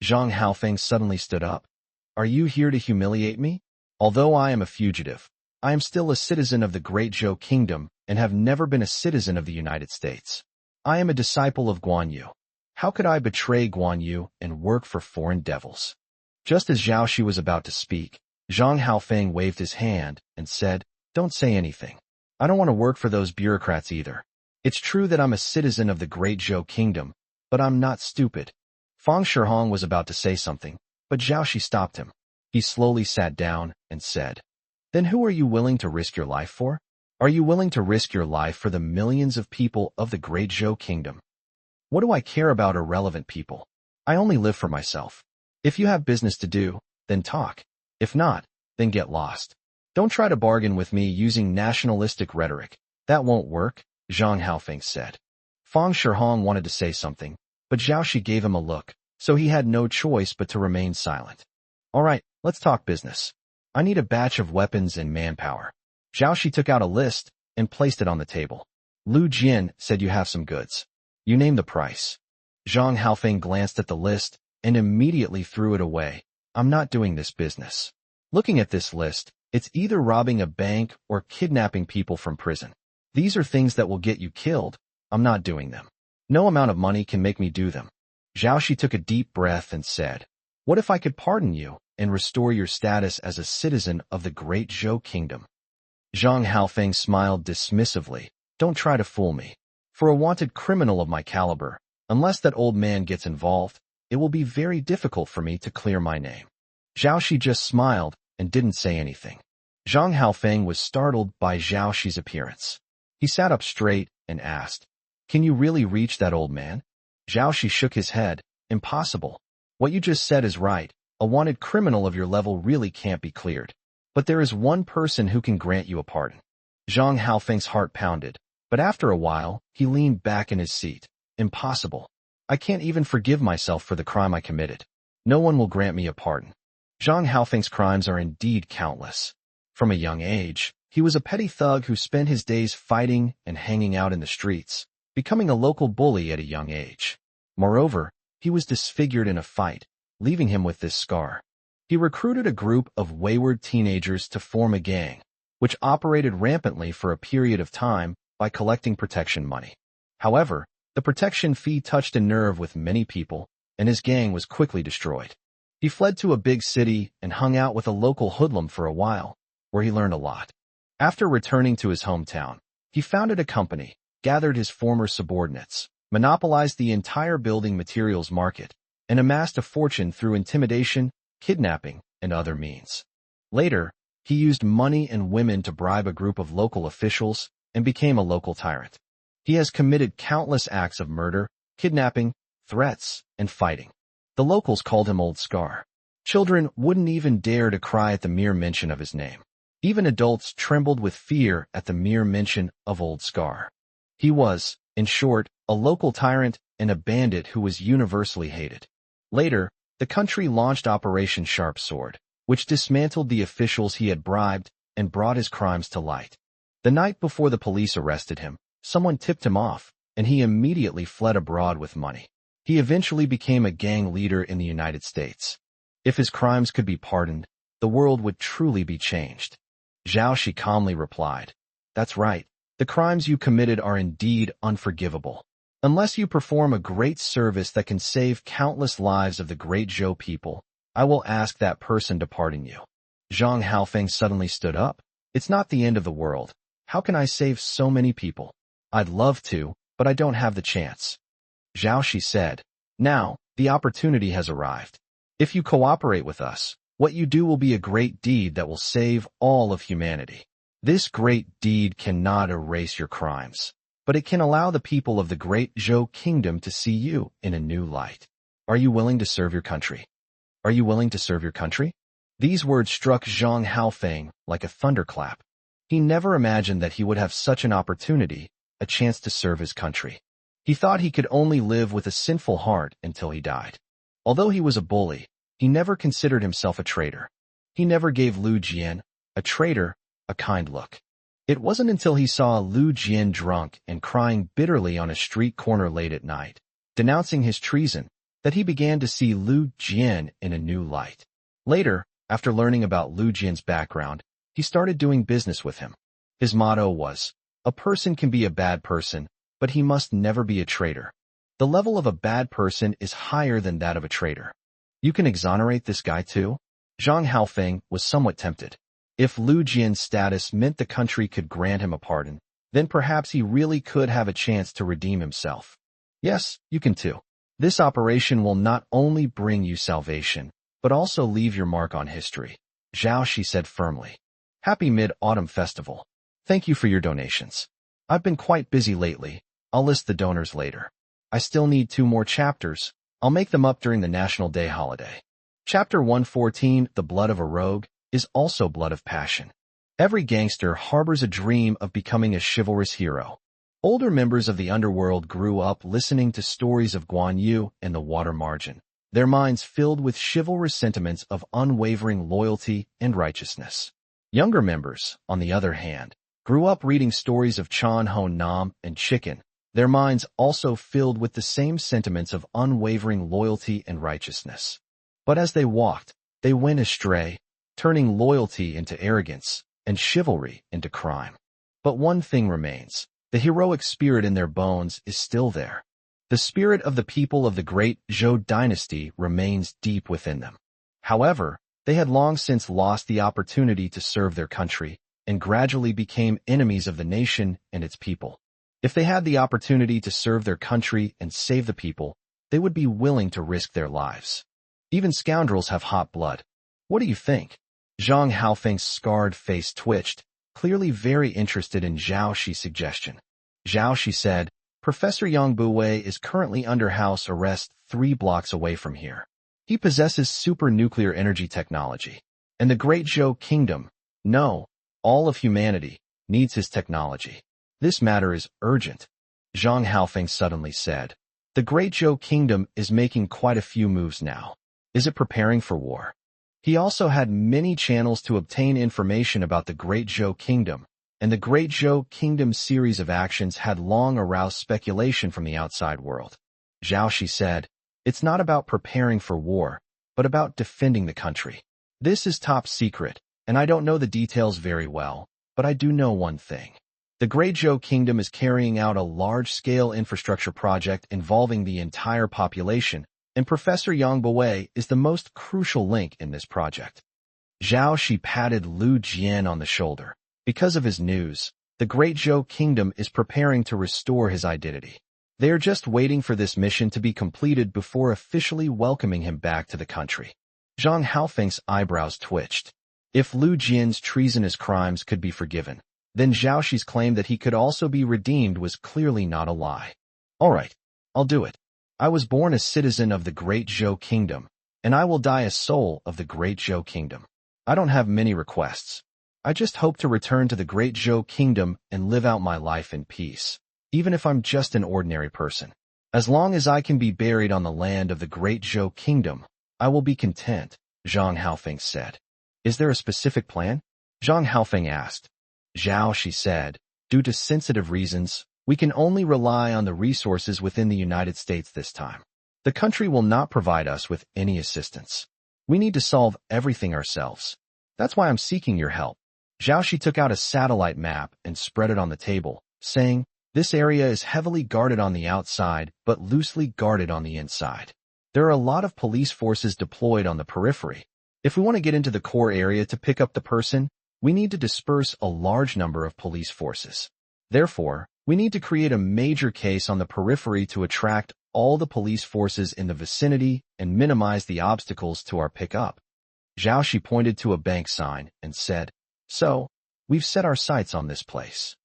Zhang Haofeng suddenly stood up. Are you here to humiliate me? Although I am a fugitive, I am still a citizen of the Great Zhou Kingdom and have never been a citizen of the United States. I am a disciple of Guan Yu. How could I betray Guan Yu and work for foreign devils? Just as Zhao Shi was about to speak, Zhang Haofeng waved his hand and said, don't say anything. I don't want to work for those bureaucrats either. It's true that I'm a citizen of the Great Zhou Kingdom, but I'm not stupid. Feng Shihong was about to say something, but Zhao Shi stopped him. He slowly sat down and said, then who are you willing to risk your life for? Are you willing to risk your life for the millions of people of the Great Zhou Kingdom? What do I care about irrelevant people? I only live for myself. If you have business to do, then talk. If not, then get lost. Don't try to bargain with me using nationalistic rhetoric. That won't work, Zhang Haofeng said. Feng Shihong wanted to say something, but Zhao Shi gave him a look, so he had no choice but to remain silent. All right, let's talk business. I need a batch of weapons and manpower. Zhao Shi took out a list and placed it on the table. Lu Jian said you have some goods. You name the price. Zhang Haofeng glanced at the list and immediately threw it away. I'm not doing this business. Looking at this list, it's either robbing a bank or kidnapping people from prison. These are things that will get you killed. I'm not doing them. No amount of money can make me do them. Zhao Shi took a deep breath and said, what if I could pardon you and restore your status as a citizen of the Great Zhou Kingdom? Zhang Haofeng smiled dismissively. Don't try to fool me. For a wanted criminal of my caliber, unless that old man gets involved, it will be very difficult for me to clear my name. Zhao Shi just smiled and didn't say anything. Zhang Haofeng was startled by Zhao Shi's appearance. He sat up straight and asked, can you really reach that old man? Zhao Shi shook his head. Impossible. What you just said is right. A wanted criminal of your level really can't be cleared. But there is one person who can grant you a pardon. Zhang Haofeng's heart pounded, but after a while, he leaned back in his seat. Impossible. I can't even forgive myself for the crime I committed. No one will grant me a pardon. Zhang Haofeng's crimes are indeed countless. From a young age, he was a petty thug who spent his days fighting and hanging out in the streets, becoming a local bully at a young age. Moreover, he was disfigured in a fight, leaving him with this scar. He recruited a group of wayward teenagers to form a gang, which operated rampantly for a period of time by collecting protection money. However, the protection fee touched a nerve with many people, and his gang was quickly destroyed. He fled to a big city and hung out with a local hoodlum for a while, where he learned a lot. After returning to his hometown, he founded a company, gathered his former subordinates, monopolized the entire building materials market, and amassed a fortune through intimidation, kidnapping, and other means. Later, he used money and women to bribe a group of local officials and became a local tyrant. He has committed countless acts of murder, kidnapping, threats, and fighting. The locals called him Old Scar. Children wouldn't even dare to cry at the mere mention of his name. Even adults trembled with fear at the mere mention of Old Scar. He was, in short, a local tyrant and a bandit who was universally hated. Later, the country launched Operation Sharp Sword, which dismantled the officials he had bribed and brought his crimes to light. The night before the police arrested him, someone tipped him off, and he immediately fled abroad with money. He eventually became a gang leader in the United States. If his crimes could be pardoned, the world would truly be changed. Zhao Shi calmly replied, "That's right. The crimes you committed are indeed unforgivable. Unless you perform a great service that can save countless lives of the great Zhou people, I will ask that person to pardon you. Zhang Haofeng suddenly stood up. It's not the end of the world. How can I save so many people? I'd love to, but I don't have the chance. Xiao Yi said. Now, the opportunity has arrived. If you cooperate with us, what you do will be a great deed that will save all of humanity. This great deed cannot erase your crimes, but it can allow the people of the great Zhou kingdom to see you in a new light. Are you willing to serve your country? Are you willing to serve your country? These words struck Zhang Haofeng like a thunderclap. He never imagined that he would have such an opportunity, a chance to serve his country. He thought he could only live with a sinful heart until he died. Although he was a bully, he never considered himself a traitor. He never gave Lu Jian, a traitor, a kind look. It wasn't until he saw Lu Jian drunk and crying bitterly on a street corner late at night, denouncing his treason, that he began to see Lu Jian in a new light. Later, after learning about Lu Jian's background, he started doing business with him. His motto was, "A person can be a bad person, but he must never be a traitor." The level of a bad person is higher than that of a traitor. You can exonerate this guy too? Zhang Haofeng was somewhat tempted. If Lu Jian's status meant the country could grant him a pardon, then perhaps he really could have a chance to redeem himself. Yes, you can too. This operation will not only bring you salvation, but also leave your mark on history. Xiao Yi said firmly. Happy Mid-Autumn Festival. Thank you for your donations. I've been quite busy lately. I'll list the donors later. I still need 2 more chapters. I'll make them up during the National Day holiday. Chapter 114, The Blood of a Rogue, is also blood of passion. Every gangster harbors a dream of becoming a chivalrous hero. Older members of the underworld grew up listening to stories of Guan Yu and the Water Margin, their minds filled with chivalrous sentiments of unwavering loyalty and righteousness. Younger members, on the other hand, grew up reading stories of Chan Ho Nam and Chicken, their minds also filled with the same sentiments of unwavering loyalty and righteousness. But as they walked, they went astray, turning loyalty into arrogance and chivalry into crime. But one thing remains. The heroic spirit in their bones is still there. The spirit of the people of the great Zhou dynasty remains deep within them. However, they had long since lost the opportunity to serve their country and gradually became enemies of the nation and its people. If they had the opportunity to serve their country and save the people, they would be willing to risk their lives. Even scoundrels have hot blood. What do you think? Zhang Haofeng's scarred face twitched, clearly very interested in Xiao Yi's suggestion. Xiao Yi said, Professor Yang Buwei is currently under house arrest 3 blocks away from here. He possesses super nuclear energy technology. And the great Zhou kingdom, no, all of humanity, needs his technology. This matter is urgent. Zhang Haofeng suddenly said. The great Zhou kingdom is making quite a few moves now. Is it preparing for war? He also had many channels to obtain information about the Great Zhou Kingdom, and the Great Zhou Kingdom's series of actions had long aroused speculation from the outside world. Xiao Yi said, It's not about preparing for war, but about defending the country. This is top secret, and I don't know the details very well, but I do know one thing. The Great Zhou Kingdom is carrying out a large-scale infrastructure project involving the entire population, and Professor Yang Buwei is the most crucial link in this project. Xiao Yi patted Lu Jian on the shoulder. Because of his news, the Great Zhou Kingdom is preparing to restore his identity. They are just waiting for this mission to be completed before officially welcoming him back to the country. Zhang Haofeng's eyebrows twitched. If Lu Jian's treasonous crimes could be forgiven, then Xiao Yi's claim that he could also be redeemed was clearly not a lie. All right, I'll do it. I was born a citizen of the Great Zhou Kingdom, and I will die a soul of the Great Zhou Kingdom. I don't have many requests. I just hope to return to the Great Zhou Kingdom and live out my life in peace, even if I'm just an ordinary person. As long as I can be buried on the land of the Great Zhou Kingdom, I will be content, Zhang Haofeng said. Is there a specific plan? Zhang Haofeng asked. Xiao Yi said, Due to sensitive reasons, we can only rely on the resources within the United States this time. The country will not provide us with any assistance. We need to solve everything ourselves. That's why I'm seeking your help. Xiao Yi took out a satellite map and spread it on the table, saying, "This area is heavily guarded on the outside, but loosely guarded on the inside. There are a lot of police forces deployed on the periphery. If we want to get into the core area to pick up the person, we need to disperse a large number of police forces. Therefore, we need to create a major case on the periphery to attract all the police forces in the vicinity and minimize the obstacles to our pickup." Xiao Yi pointed to a bank sign and said, "So, we've set our sights on this place.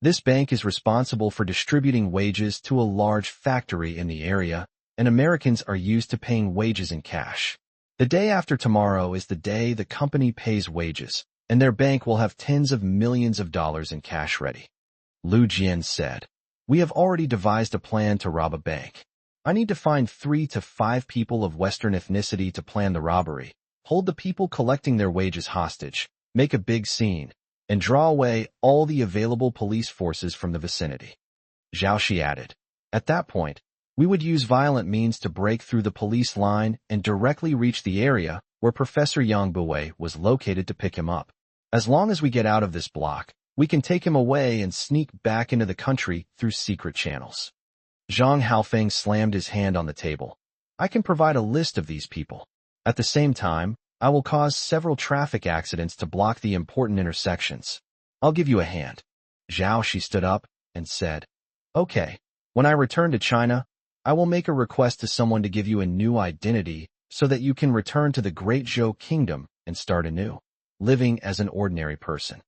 This bank is responsible for distributing wages to a large factory in the area, and Americans are used to paying wages in cash. The day after tomorrow is the day the company pays wages, and their bank will have tens of millions of dollars in cash ready." Lu Jian said, "We have already devised a plan to rob a bank. I need to find 3 to 5 people of Western ethnicity to plan the robbery, hold the people collecting their wages hostage, make a big scene, and draw away all the available police forces from the vicinity." Xiao Yi added, "At that point, we would use violent means to break through the police line and directly reach the area where Professor Yang Buwei was located to pick him up. As long as we get out of this block, we can take him away and sneak back into the country through secret channels." Zhang Haofeng slammed his hand on the table. "I can provide a list of these people. At the same time, I will cause several traffic accidents to block the important intersections. I'll give you a hand." Xiao Yi stood up and said, "Okay, when I return to China, I will make a request to someone to give you a new identity so that you can return to the Great Zhou Kingdom and start anew, living as an ordinary person."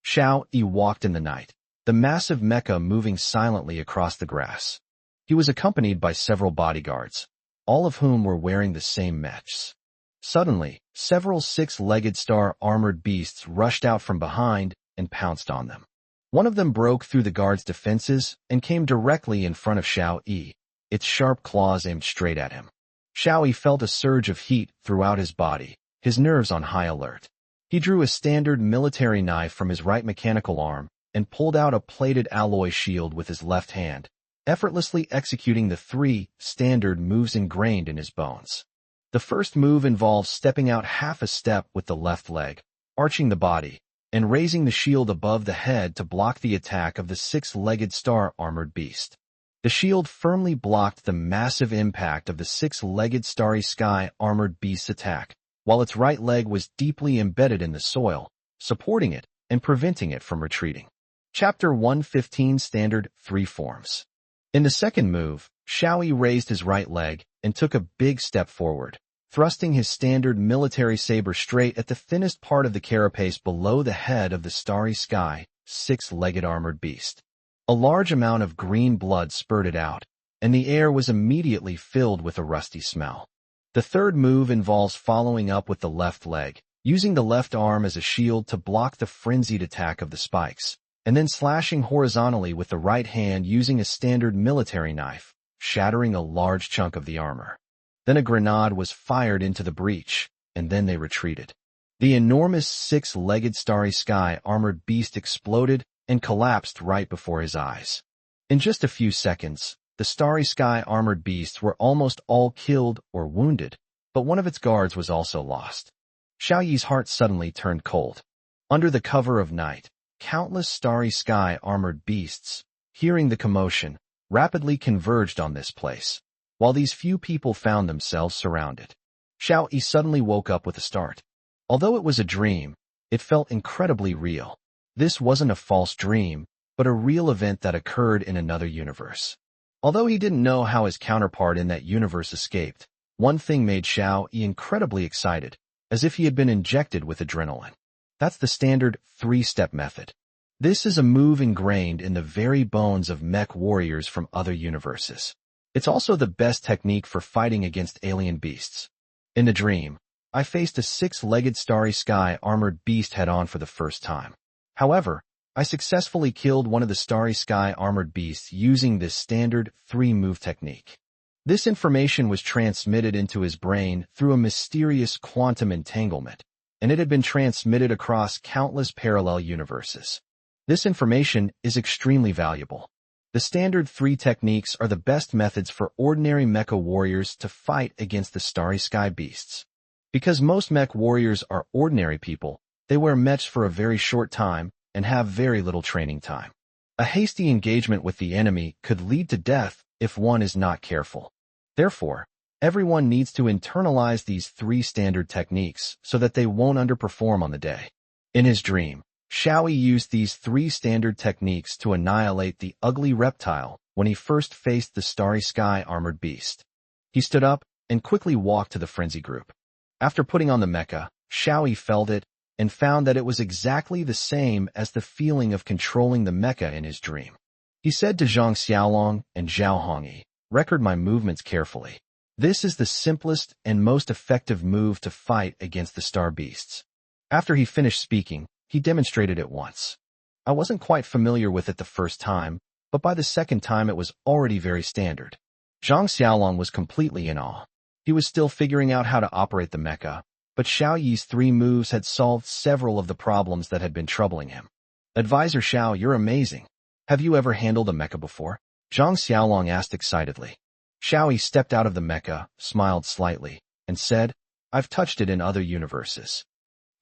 Xiao Yi walked in the night, the massive mecha moving silently across the grass. He was accompanied by several bodyguards, all of whom were wearing the same mechs. Suddenly, several 6-legged star-armored beasts rushed out from behind and pounced on them. One of them broke through the guards' defenses and came directly in front of Xiao Yi, its sharp claws aimed straight at him. Xiao Yi felt a surge of heat throughout his body, his nerves on high alert. He drew a standard military knife from his right mechanical arm and pulled out a plated alloy shield with his left hand, effortlessly executing the 3 standard moves ingrained in his bones. The first move involves stepping out half a step with the left leg, arching the body, and raising the shield above the head to block the attack of the 6-legged star-armored beast. The shield firmly blocked the massive impact of the 6-legged starry sky armored beast's attack, while its right leg was deeply embedded in the soil, supporting it and preventing it from retreating. Chapter 115 Standard 3 Forms. In the second move, Xiao Yi raised his right leg and took a big step forward, thrusting his standard military saber straight at the thinnest part of the carapace below the head of the starry sky, 6-legged armored beast. A large amount of green blood spurted out, and the air was immediately filled with a rusty smell. The third move involves following up with the left leg, using the left arm as a shield to block the frenzied attack of the spikes, and then slashing horizontally with the right hand using a standard military knife, shattering a large chunk of the armor. Then a grenade was fired into the breach, and then they retreated. The enormous 6-legged starry sky armored beast exploded and collapsed right before his eyes. In just a few seconds, the starry sky armored beasts were almost all killed or wounded, but one of its guards was also lost. Xiao Yi's heart suddenly turned cold. Under the cover of night, countless starry sky armored beasts, hearing the commotion, rapidly converged on this place, while these few people found themselves surrounded. Xiao Yi suddenly woke up with a start. Although it was a dream, it felt incredibly real. This wasn't a false dream, but a real event that occurred in another universe. Although he didn't know how his counterpart in that universe escaped, one thing made Xiao Yi incredibly excited, as if he had been injected with adrenaline. That's the standard 3-step method. This is a move ingrained in the very bones of mech warriors from other universes. It's also the best technique for fighting against alien beasts. In the dream, I faced a 6-legged starry sky armored beast head-on for the first time. However, I successfully killed one of the starry sky armored beasts using this standard 3-move technique. This information was transmitted into his brain through a mysterious quantum entanglement, and it had been transmitted across countless parallel universes. This information is extremely valuable. The standard 3 techniques are the best methods for ordinary mecha warriors to fight against the starry sky beasts. Because most mech warriors are ordinary people, they wear mechs for a very short time and have very little training time. A hasty engagement with the enemy could lead to death if one is not careful. Therefore, everyone needs to internalize these 3 standard techniques so that they won't underperform on the day. In his dream, Xiao Yi used these 3 standard techniques to annihilate the ugly reptile when he first faced the starry sky armored beast. He stood up and quickly walked to the frenzy group. After putting on the mecha, Xiao Yi felt it and found that it was exactly the same as the feeling of controlling the mecha in his dream. He said to Zhang Xiaolong and Zhao Hongyi, "Record my movements carefully. This is the simplest and most effective move to fight against the star beasts." After he finished speaking, he demonstrated it once. I wasn't quite familiar with it the first time, but by the second time it was already very standard. Zhang Xiaolong was completely in awe. He was still figuring out how to operate the mecha, but Xiao Yi's 3 moves had solved several of the problems that had been troubling him. "Advisor Xiao, you're amazing. Have you ever handled a mecha before?" Zhang Xiaolong asked excitedly. Xiao Yi stepped out of the mecha, smiled slightly, and said, "I've touched it in other universes."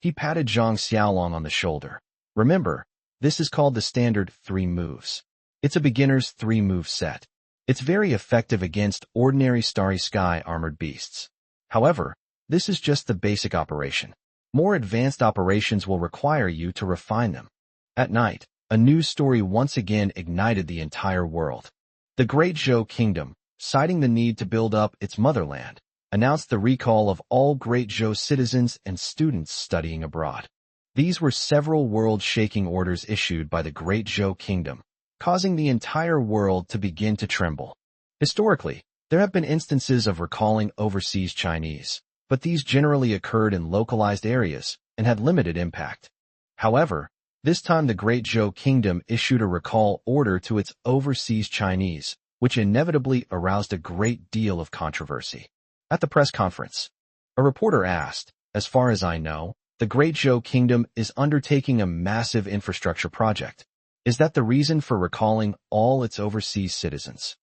He patted Zhang Xiaolong on the shoulder. "Remember, this is called the standard 3 moves. It's a beginner's 3-move set. It's very effective against ordinary starry sky armored beasts. However, this is just the basic operation. More advanced operations will require you to refine them." At night, a news story once again ignited the entire world. The Great Zhou Kingdom, citing the need to build up its motherland, announced the recall of all Great Zhou citizens and students studying abroad. These were several world-shaking orders issued by the Great Zhou Kingdom, causing the entire world to begin to tremble. Historically, there have been instances of recalling overseas Chinese, but these generally occurred in localized areas and had limited impact. However, this time the Great Zhou Kingdom issued a recall order to its overseas Chinese, which inevitably aroused a great deal of controversy. At the press conference, a reporter asked, "As far as I know, the Great Zhou Kingdom is undertaking a massive infrastructure project. Is that the reason for recalling all its overseas citizens?"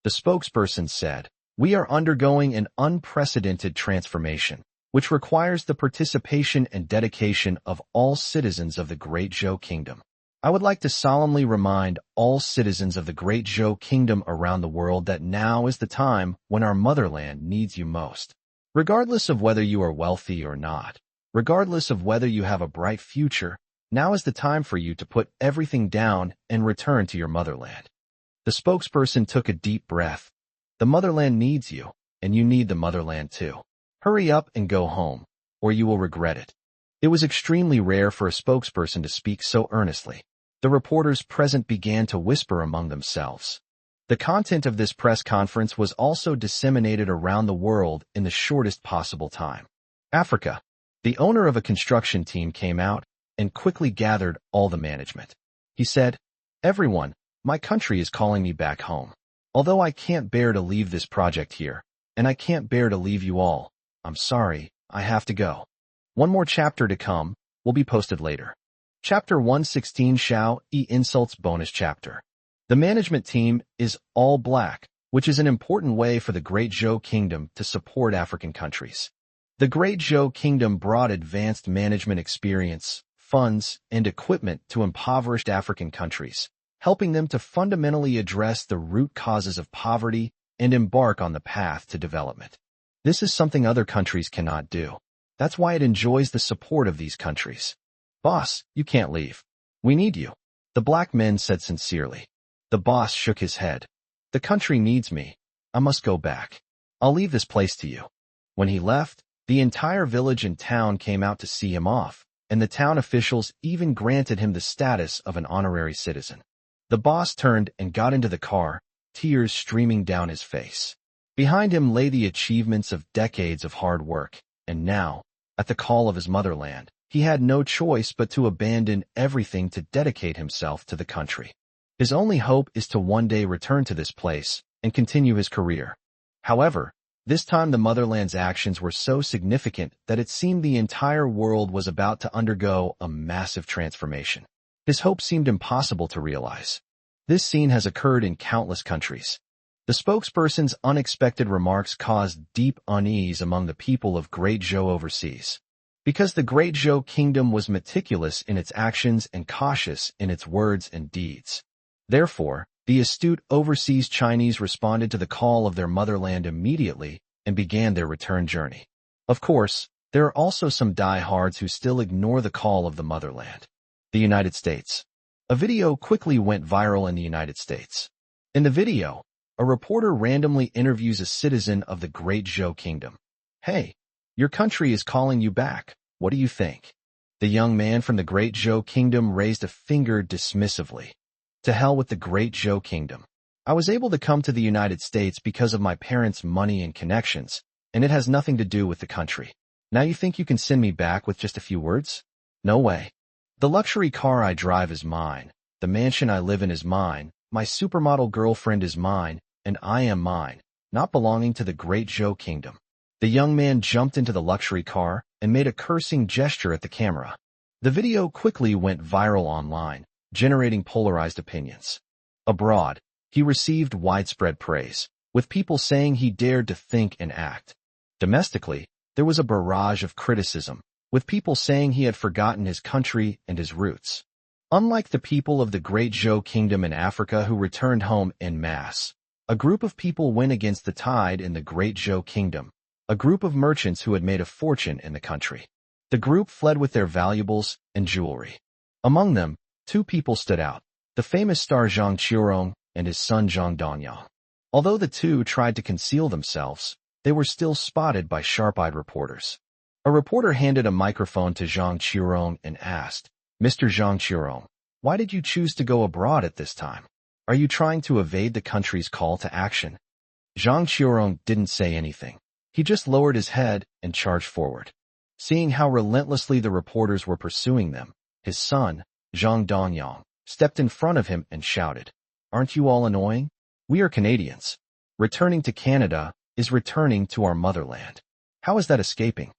The spokesperson said, "We are undergoing an unprecedented transformation, which requires the participation and dedication of all citizens of the Great Zhou Kingdom. I would like to solemnly remind all citizens of the Great Zhou Kingdom around the world that now is the time when our motherland needs you most. Regardless of whether you are wealthy or not, regardless of whether you have a bright future, now is the time for you to put everything down and return to your motherland." The spokesperson took a deep breath. "The motherland needs you, and you need the motherland too. Hurry up and go home, or you will regret it." It was extremely rare for a spokesperson to speak so earnestly. The reporters present began to whisper among themselves. The content of this press conference was also disseminated around the world in the shortest possible time. Africa. The owner of a construction team came out and quickly gathered all the management. He said, "Everyone, my country is calling me back home. Although I can't bear to leave this project here, and I can't bear to leave you all, I'm sorry, I have to go. One more chapter to come will be posted later." Chapter 116 Xiao Yi Insults Bonus Chapter. The management team is all black, which is an important way for the Great Zhou Kingdom to support African countries. The Great Zhou Kingdom brought advanced management experience, funds, and equipment to impoverished African countries, helping them to fundamentally address the root causes of poverty and embark on the path to development. This is something other countries cannot do. That's why it enjoys the support of these countries. "Boss, you can't leave. We need you," the black men said sincerely. The boss shook his head. "The country needs me. I must go back. I'll leave this place to you." When he left, the entire village and town came out to see him off, and the town officials even granted him the status of an honorary citizen. The boss turned and got into the car, tears streaming down his face. Behind him lay the achievements of decades of hard work, and now, at the call of his motherland, he had no choice but to abandon everything to dedicate himself to the country. His only hope is to one day return to this place and continue his career. However, this time the motherland's actions were so significant that it seemed the entire world was about to undergo a massive transformation. His hope seemed impossible to realize. This scene has occurred in countless countries. The spokesperson's unexpected remarks caused deep unease among the people of Great Zhou overseas. Because the Great Zhou Kingdom was meticulous in its actions and cautious in its words and deeds. Therefore, the astute overseas Chinese responded to the call of their motherland immediately and began their return journey. Of course, there are also some diehards who still ignore the call of the motherland. The United States. A video quickly went viral in the United States. In the video, a reporter randomly interviews a citizen of the Great Zhou Kingdom. "Hey, your country is calling you back. What do you think?" The young man from the Great Zhou Kingdom raised a finger dismissively. "To hell with the Great Zhou Kingdom. I was able to come to the United States because of my parents' money and connections, and it has nothing to do with the country. Now you think you can send me back with just a few words? No way. The luxury car I drive is mine, the mansion I live in is mine, my supermodel girlfriend is mine, and I am mine, not belonging to the Great Zhou Kingdom." The young man jumped into the luxury car and made a cursing gesture at the camera. The video quickly went viral online, generating polarized opinions. Abroad, he received widespread praise, with people saying he dared to think and act. Domestically, there was a barrage of criticism, with people saying he had forgotten his country and his roots. Unlike the people of the Great Zhou Kingdom in Africa who returned home en masse, a group of people went against the tide in the Great Zhou Kingdom, a group of merchants who had made a fortune in the country. The group fled with their valuables and jewelry. Among them, two people stood out, the famous star Zhang Qiurong and his son Zhang Danyang. Although the two tried to conceal themselves, they were still spotted by sharp-eyed reporters. A reporter handed a microphone to Zhang Qiurong and asked, "Mr. Zhang Qiurong, why did you choose to go abroad at this time? Are you trying to evade the country's call to action?" Zhang Qiurong didn't say anything. He just lowered his head and charged forward. Seeing how relentlessly the reporters were pursuing them, his son, Zhang Danyang, stepped in front of him and shouted, "Aren't you all annoying? We are Canadians. Returning to Canada is returning to our motherland. How is that escaping?"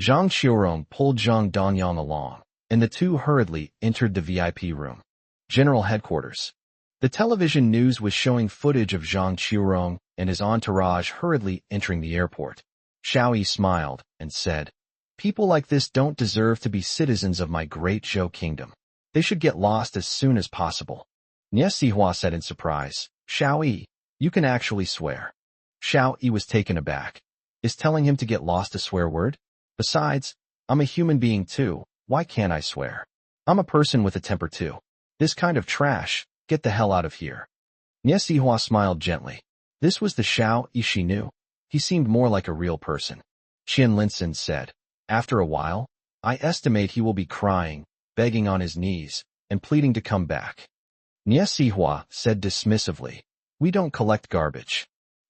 Zhang Qiurong pulled Zhang Danyang along, and the two hurriedly entered the VIP room. General Headquarters. The television news was showing footage of Zhang Qiurong and his entourage hurriedly entering the airport. Xiao Yi smiled and said, "People like this don't deserve to be citizens of my Great Zhou Kingdom. They should get lost as soon as possible." Manhwa said in surprise, "Xiao Yi, you can actually swear." Xiao Yi was taken aback. Is telling him to get lost a swear word? Besides, I'm a human being too. Why can't I swear? I'm a person with a temper too. This kind of trash, get the hell out of here. Manhwa smiled gently. This was the Xiao Yi she knew. He seemed more like a real person. Qian Linson said, "After a while, I estimate he will be crying, begging on his knees, and pleading to come back." Manhwa said dismissively, "We don't collect garbage."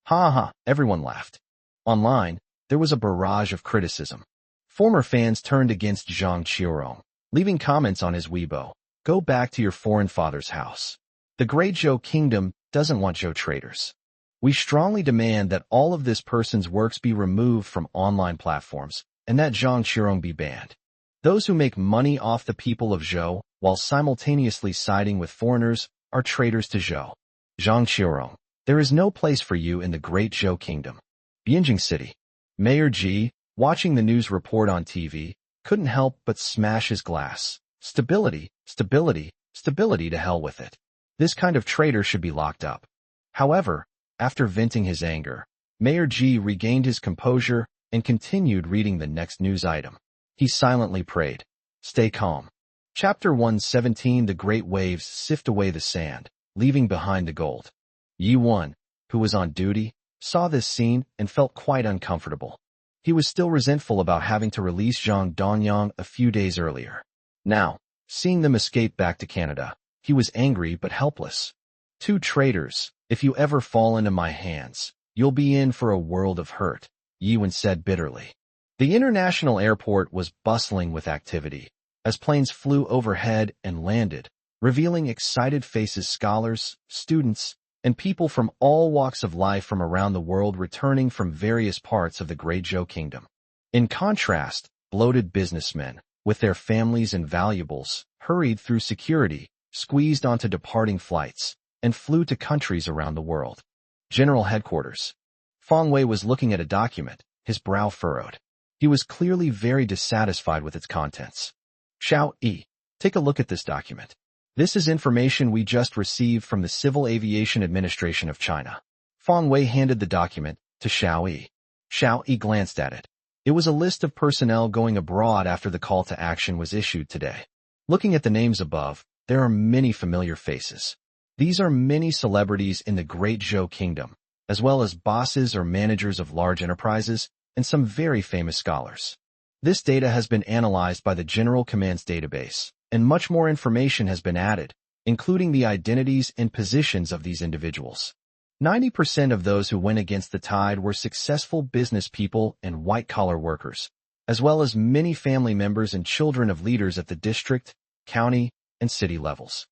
Ha ha, everyone laughed. Online, there was a barrage of criticism. Former fans turned against Zhang Qiurong, leaving comments on his Weibo, "Go back to your foreign father's house. The Great Zhou Kingdom doesn't want Zhou traitors. We strongly demand that all of this person's works be removed from online platforms, and that Zhang Qiurong be banned. Those who make money off the people of Zhou, while simultaneously siding with foreigners, are traitors to Zhou. Zhang Qiurong, there is no place for you in the Great Zhou Kingdom." Beijing City. Mayor Ji, watching the news report on TV, couldn't help but smash his glass. Stability, stability, stability, to hell with it. This kind of traitor should be locked up. However, after venting his anger, Mayor Ji regained his composure and continued reading the next news item. He silently prayed, "Stay calm." Chapter 117. The great waves sift away the sand, leaving behind the gold. Yi Wen, who was on duty, saw this scene and felt quite uncomfortable. He was still resentful about having to release Zhang Danyang a few days earlier. Now, seeing them escape back to Canada, he was angry but helpless. "Two traitors, if you ever fall into my hands, you'll be in for a world of hurt," Yi Wen said bitterly. The international airport was bustling with activity, as planes flew overhead and landed, revealing excited faces, scholars, students, and people from all walks of life from around the world returning from various parts of the Great Zhou Kingdom. In contrast, bloated businessmen, with their families and valuables, hurried through security, squeezed onto departing flights, and flew to countries around the world. General Headquarters. Feng Wei was looking at a document, his brow furrowed. He was clearly very dissatisfied with its contents. "Xiao Yi, take a look at this document." This is information we just received from the Civil Aviation Administration of China. Feng Wei handed the document to Xiao Yi. Xiao Yi glanced at it. It was a list of personnel going abroad after the call to action was issued today. Looking at the names above, there are many familiar faces. These are many celebrities in the Great Zhou Kingdom, as well as bosses or managers of large enterprises and some very famous scholars. This data has been analyzed by the General Command's database, and much more information has been added, including the identities and positions of these individuals. 90% of those who went against the tide were successful business people and white-collar workers, as well as many family members and children of leaders at the district, county, and city levels.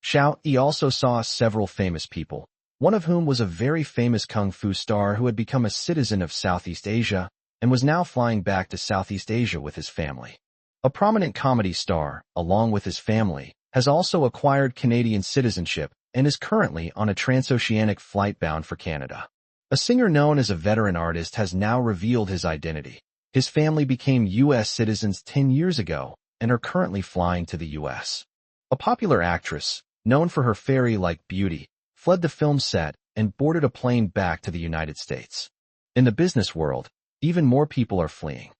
Xiao Yi also saw several famous people, one of whom was a very famous kung fu star who had become a citizen of Southeast Asia and was now flying back to Southeast Asia with his family. A prominent comedy star, along with his family, has also acquired Canadian citizenship and is currently on a transoceanic flight bound for Canada. A singer known as a veteran artist has now revealed his identity. His family became U.S. citizens 10 years ago and are currently flying to the U.S. A popular actress, known for her fairy-like beauty, fled the film set and boarded a plane back to the United States. In the business world, even more people are fleeing.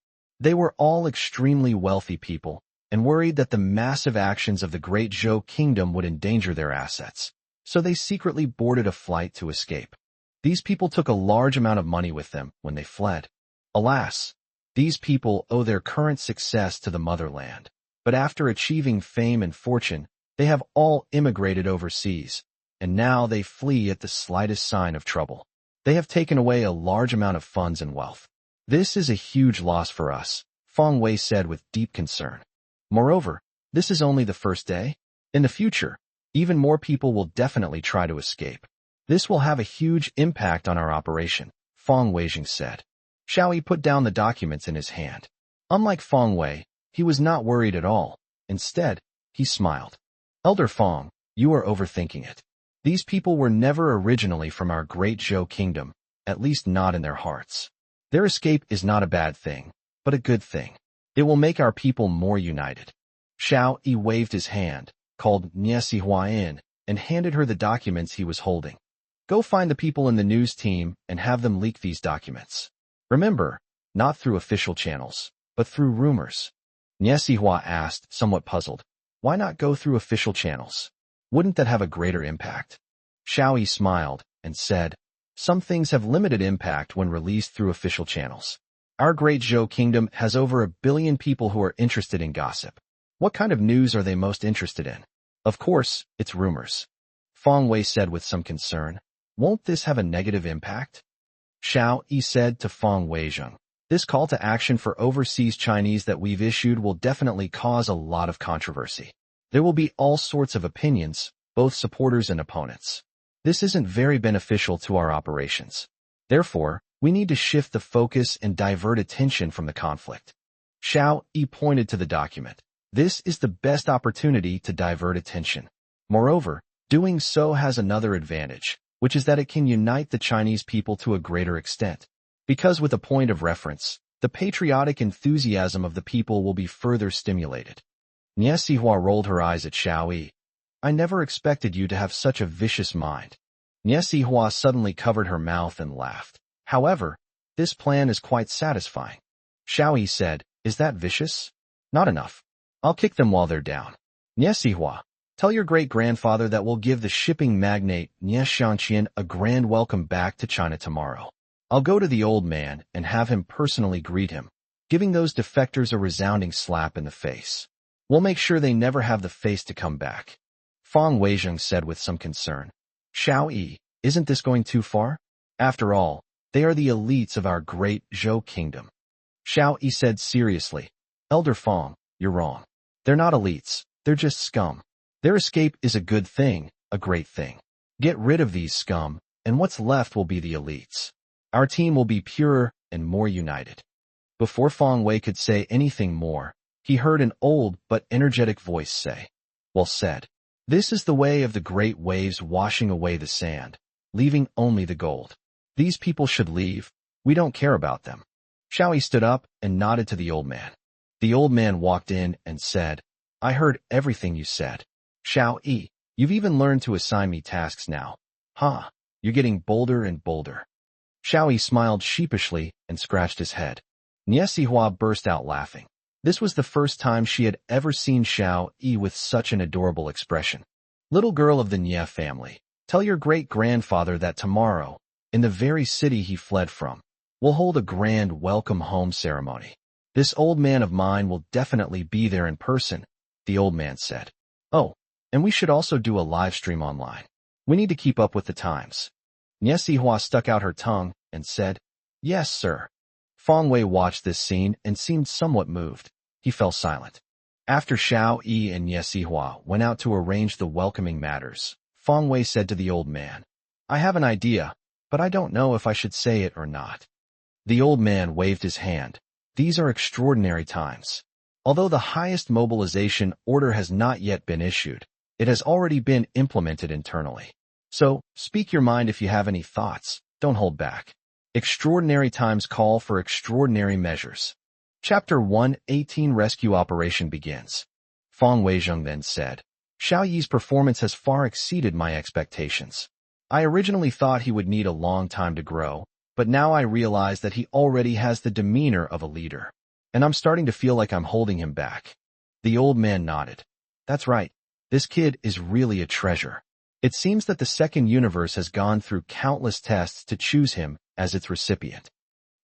They were all extremely wealthy people and worried that the massive actions of the Great Zhou Kingdom would endanger their assets, so they secretly boarded a flight to escape. These people took a large amount of money with them when they fled. Alas, these people owe their current success to the motherland, but after achieving fame and fortune, they have all immigrated overseas, and now they flee at the slightest sign of trouble. They have taken away a large amount of funds and wealth. This is a huge loss for us, Feng Wei said with deep concern. Moreover, this is only the first day. In the future, even more people will definitely try to escape. This will have a huge impact on our operation, Feng Weijing said. Xiao Yi put down the documents in his hand. Unlike Feng Wei, he was not worried at all. Instead, he smiled. Elder Feng, you are overthinking it. These people were never originally from our Great Zhou Kingdom, at least not in their hearts. Their escape is not a bad thing, but a good thing. It will make our people more united. Xiao Yi waved his hand, called Mechs in, and handed her the documents he was holding. Go find the people in the news team and have them leak these documents. Remember, not through official channels, but through rumors. Mechs asked, somewhat puzzled. Why not go through official channels? Wouldn't that have a greater impact? Xiao Yi smiled and said, some things have limited impact when released through official channels. Our Great Zhou Kingdom has over 1 billion people who are interested in gossip. What kind of news are they most interested in? Of course, it's rumors. Feng Wei said with some concern. Won't this have a negative impact? Xiao Yi said to Feng Weijing. This call to action for overseas Chinese that we've issued will definitely cause a lot of controversy. There will be all sorts of opinions, both supporters and opponents. This isn't very beneficial to our operations. Therefore, we need to shift the focus and divert attention from the conflict. Xiao Yi pointed to the document. This is the best opportunity to divert attention. Moreover, doing so has another advantage, which is that it can unite the Chinese people to a greater extent. Because with a point of reference, the patriotic enthusiasm of the people will be further stimulated. Mechs rolled her eyes at Xiao Yi. I never expected you to have such a vicious mind. Mechs suddenly covered her mouth and laughed. However, this plan is quite satisfying. Xiao Yi said, is that vicious? Not enough. I'll kick them while they're down. Mechs, tell your great-grandfather that we'll give the shipping magnate Xianqian a grand welcome back to China tomorrow. I'll go to the old man and have him personally greet him, giving those defectors a resounding slap in the face. We'll make sure they never have the face to come back. Feng Weijing said with some concern. Xiao Yi, isn't this going too far? After all, they are the elites of our Great Zhou Kingdom. Xiao Yi said seriously. Elder Feng, you're wrong. They're not elites, they're just scum. Their escape is a good thing, a great thing. Get rid of these scum, and what's left will be the elites. Our team will be purer and more united. Before Feng Wei could say anything more, he heard an old but energetic voice say, well said. This is the way of the great waves washing away the sand, leaving only the gold. These people should leave. We don't care about them. Xiao Yi stood up and nodded to the old man. The old man walked in and said, I heard everything you said. Xiao Yi, you've even learned to assign me tasks now. Huh, you're getting bolder and bolder. Xiao Yi smiled sheepishly and scratched his head. Niesihua burst out laughing. This was the first time she had ever seen Xiao Yi with such an adorable expression. Little girl of the Nie family, tell your great-grandfather that tomorrow, in the very city he fled from, we'll hold a grand welcome home ceremony. This old man of mine will definitely be there in person, the old man said. Oh, and we should also do a live stream online. We need to keep up with the times. Niesihua stuck out her tongue and said, Yes, sir. Feng Wei watched this scene and seemed somewhat moved. He fell silent. After Xiao Yi and Niesihua went out to arrange the welcoming matters, Feng Wei said to the old man, I have an idea, but I don't know if I should say it or not. The old man waved his hand. These are extraordinary times. Although the highest mobilization order has not yet been issued, it has already been implemented internally. So, speak your mind if you have any thoughts. Don't hold back. Extraordinary times call for extraordinary measures. Chapter 118 Rescue Operation begins. Feng Weizheng then said, Xiao Yi's performance has far exceeded my expectations. I originally thought he would need a long time to grow, but now I realize that he already has the demeanor of a leader. And I'm starting to feel like I'm holding him back. The old man nodded. That's right. This kid is really a treasure. It seems that the second universe has gone through countless tests to choose him as its recipient.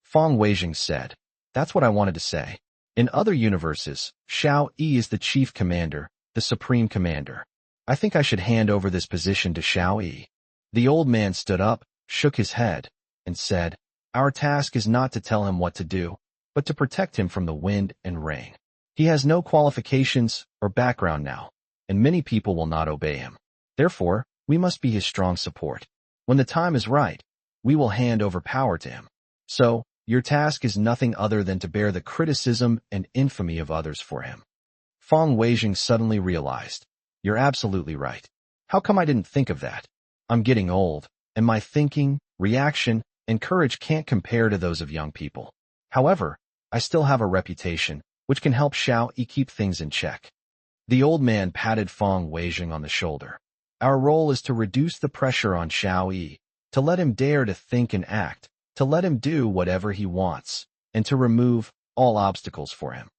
Feng Weizheng said, That's what I wanted to say. In other universes, Xiao Yi is the chief commander, the supreme commander. I think I should hand over this position to Xiao Yi. The old man stood up, shook his head, and said, Our task is not to tell him what to do, but to protect him from the wind and rain. He has no qualifications or background now, and many people will not obey him. Therefore, we must be his strong support. When the time is right, we will hand over power to him. So, your task is nothing other than to bear the criticism and infamy of others for him. Feng Weizheng suddenly realized, You're absolutely right. How come I didn't think of that? I'm getting old, and my thinking, reaction, and courage can't compare to those of young people. However, I still have a reputation, which can help Xiao Yi keep things in check. The old man patted Feng Weizheng on the shoulder. Our role is to reduce the pressure on Xiao Yi, to let him dare to think and act, to let him do whatever he wants, and to remove all obstacles for him.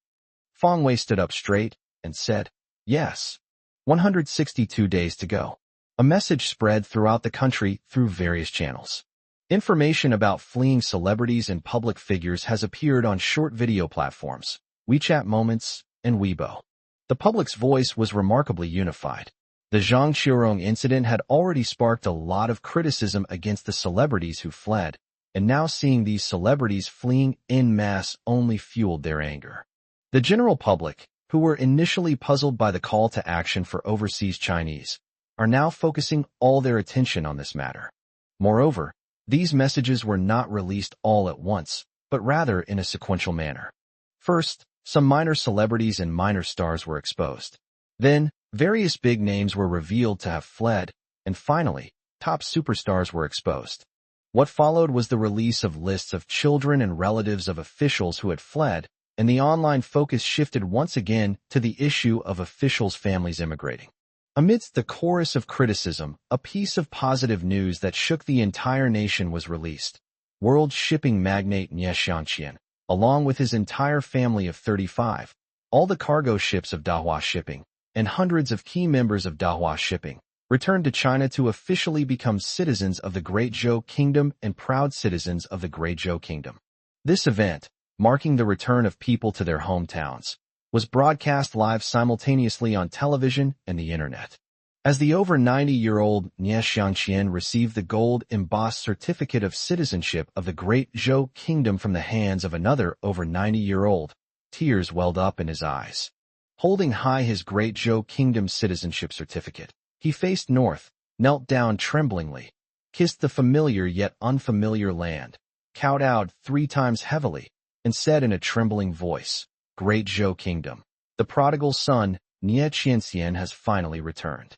Feng Wei stood up straight and said, Yes. 162 days to go. A message spread throughout the country through various channels. Information about fleeing celebrities and public figures has appeared on short video platforms, WeChat Moments, and Weibo. The public's voice was remarkably unified. The Zhang Qiurong incident had already sparked a lot of criticism against the celebrities who fled, and now seeing these celebrities fleeing en masse only fueled their anger. The general public, who were initially puzzled by the call to action for overseas Chinese, are now focusing all their attention on this matter. Moreover, these messages were not released all at once, but rather in a sequential manner. First, some minor celebrities and minor stars were exposed. Then, various big names were revealed to have fled, and finally, top superstars were exposed. What followed was the release of lists of children and relatives of officials who had fled, and the online focus shifted once again to the issue of officials' families immigrating. Amidst the chorus of criticism, a piece of positive news that shook the entire nation was released. World shipping magnate Nie Xianqian, along with his entire family of 35, all the cargo ships of Dahua Shipping, and hundreds of key members of Dahua Shipping, returned to China to officially become citizens of the Great Zhou Kingdom and proud citizens of the Great Zhou Kingdom. This event, marking the return of people to their hometowns, was broadcast live simultaneously on television and the internet. As the over 90-year-old Nie Xianqian received the gold-embossed certificate of citizenship of the Great Zhou Kingdom from the hands of another over 90-year-old, tears welled up in his eyes. Holding high his Great Zhou Kingdom citizenship certificate, he faced north, knelt down tremblingly, kissed the familiar yet unfamiliar land, kowtowed 3 times heavily, and said in a trembling voice, Great Zhou Kingdom, the prodigal son, Nie Xianqian has finally returned.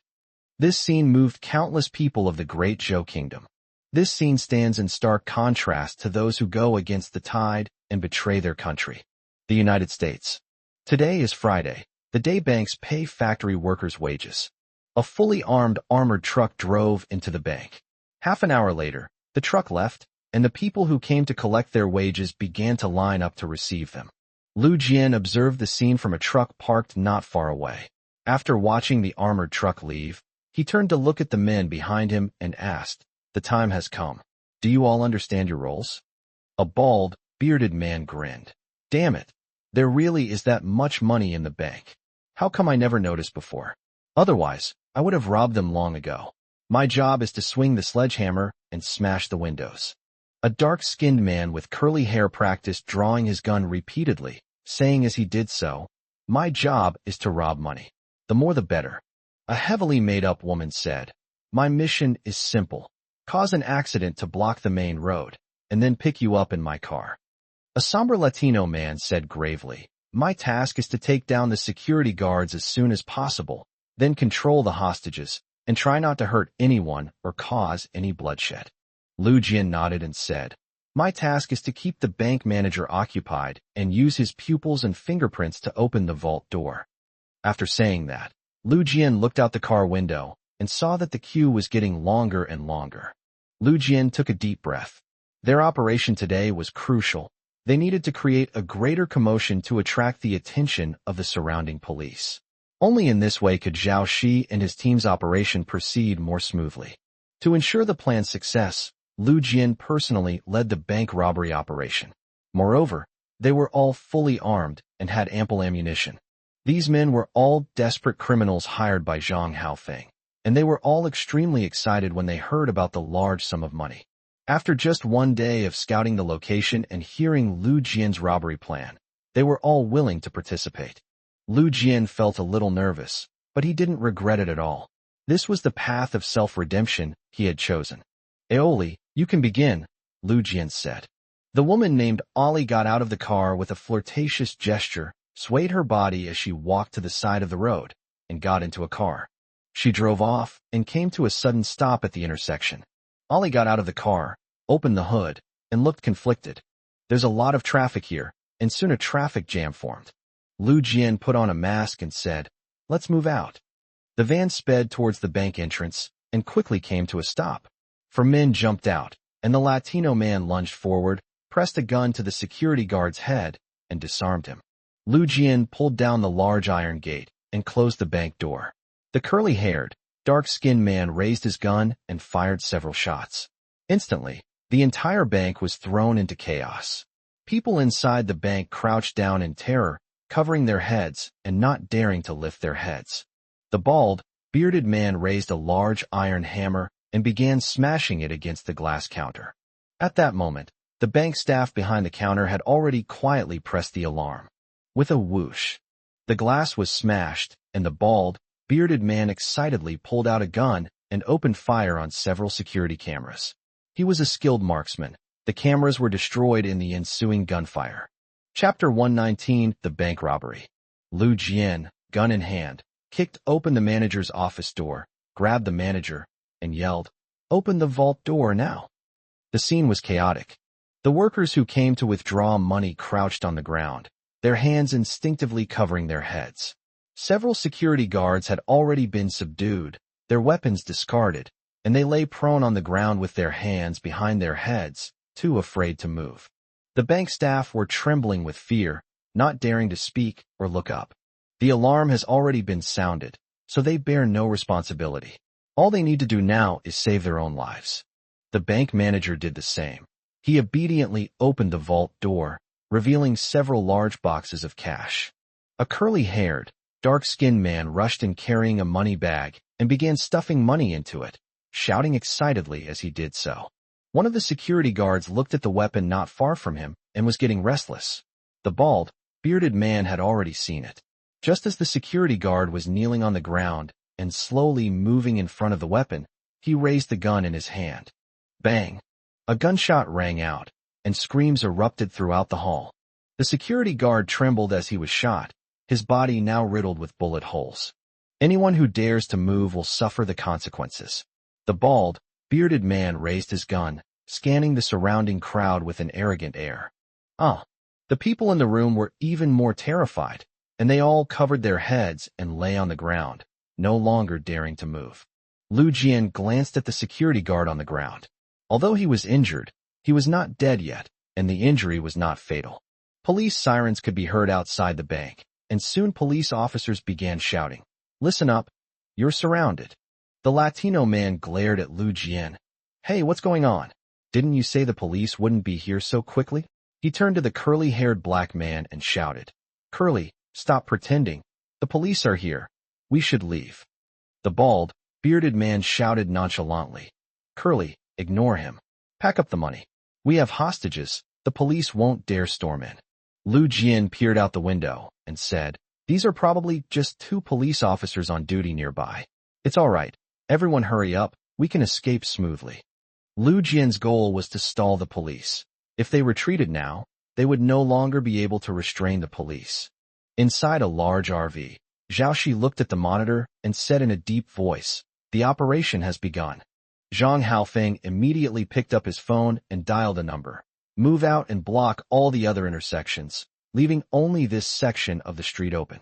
This scene moved countless people of the Great Zhou Kingdom. This scene stands in stark contrast to those who go against the tide and betray their country. The United States. Today is Friday, the day banks pay factory workers' wages. A fully armed armored truck drove into the bank. Half an hour later, the truck left, and the people who came to collect their wages began to line up to receive them. Lu Jian observed the scene from a truck parked not far away. After watching the armored truck leave, he turned to look at the men behind him and asked, "The time has come. Do you all understand your roles?" A bald, bearded man grinned. "Damn it. There really is that much money in the bank. How come I never noticed before? Otherwise, I would have robbed them long ago. My job is to swing the sledgehammer and smash the windows." A dark-skinned man with curly hair practiced drawing his gun repeatedly, saying as he did so, "My job is to rob money. The more the better." A heavily made-up woman said, "My mission is simple. Cause an accident to block the main road, and then pick you up in my car." A somber Latino man said gravely, "My task is to take down the security guards as soon as possible, then control the hostages, and try not to hurt anyone or cause any bloodshed." Lu Jian nodded and said, "My task is to keep the bank manager occupied and use his pupils and fingerprints to open the vault door." After saying that, Lu Jian looked out the car window and saw that the queue was getting longer and longer. Lu Jian took a deep breath. Their operation today was crucial. They needed to create a greater commotion to attract the attention of the surrounding police. Only in this way could Xiao Yi and his team's operation proceed more smoothly. To ensure the plan's success, Lu Jian personally led the bank robbery operation. Moreover, they were all fully armed and had ample ammunition. These men were all desperate criminals hired by Zhang Haofeng, and they were all extremely excited when they heard about the large sum of money. After just one day of scouting the location and hearing Lu Jian's robbery plan, they were all willing to participate. Lu Jian felt a little nervous, but he didn't regret it at all. This was the path of self-redemption he had chosen. "Aoli, you can begin," Lu Jian said. The woman named Ollie got out of the car with a flirtatious gesture, swayed her body as she walked to the side of the road, and got into a car. She drove off and came to a sudden stop at the intersection. Ollie got out of the car, opened the hood, and looked conflicted. "There's a lot of traffic here, and soon a traffic jam formed." Lu Jian put on a mask and said, "Let's move out." The van sped towards the bank entrance and quickly came to a stop. Four men jumped out, and the Latino man lunged forward, pressed a gun to the security guard's head, and disarmed him. Lu Jian pulled down the large iron gate and closed the bank door. The curly-haired, dark-skinned man raised his gun and fired several shots. Instantly, the entire bank was thrown into chaos. People inside the bank crouched down in terror, covering their heads and not daring to lift their heads. The bald, bearded man raised a large iron hammer and began smashing it against the glass counter. At that moment, the bank staff behind the counter had already quietly pressed the alarm. With a whoosh, the glass was smashed, and the bald, bearded man excitedly pulled out a gun and opened fire on several security cameras. He was a skilled marksman. The cameras were destroyed in the ensuing gunfire. Chapter 119, The Bank Robbery. Lu Jian, gun in hand, kicked open the manager's office door, grabbed the manager, and yelled, "Open the vault door now." The scene was chaotic. The workers who came to withdraw money crouched on the ground, their hands instinctively covering their heads. Several security guards had already been subdued, their weapons discarded, and they lay prone on the ground with their hands behind their heads, too afraid to move. The bank staff were trembling with fear, not daring to speak or look up. The alarm has already been sounded, so they bear no responsibility. All they need to do now is save their own lives. The bank manager did the same. He obediently opened the vault door, revealing several large boxes of cash. A curly-haired, dark-skinned man rushed in carrying a money bag and began stuffing money into it, shouting excitedly as he did so. One of the security guards looked at the weapon not far from him and was getting restless. The bald, bearded man had already seen it. Just as the security guard was kneeling on the ground and slowly moving in front of the weapon, he raised the gun in his hand. Bang! A gunshot rang out, and screams erupted throughout the hall. The security guard trembled as he was shot, his body now riddled with bullet holes. Anyone who dares to move will suffer the consequences. The bald, bearded man raised his gun, scanning the surrounding crowd with an arrogant air. The people in the room were even more terrified, and they all covered their heads and lay on the ground, no longer daring to move. Lu Jian glanced at the security guard on the ground. Although he was injured, he was not dead yet, and the injury was not fatal. Police sirens could be heard outside the bank, and soon police officers began shouting, "Listen up, you're surrounded." The Latino man glared at Lu Jian. "Hey, what's going on? Didn't you say the police wouldn't be here so quickly?" He turned to the curly-haired black man and shouted, "Curly, stop pretending. The police are here. We should leave." The bald, bearded man shouted nonchalantly, "Curly, ignore him. Pack up the money. We have hostages. The police won't dare storm in." Lu Jian peered out the window and said, "These are probably just 2 police officers on duty nearby. It's all right. Everyone hurry up. We can escape smoothly." Lu Jian's goal was to stall the police. If they retreated now, they would no longer be able to restrain the police. Inside a large RV, Xiao Yi looked at the monitor and said in a deep voice, "The operation has begun." Zhang Haofeng immediately picked up his phone and dialed a number. "Move out and block all the other intersections, leaving only this section of the street open."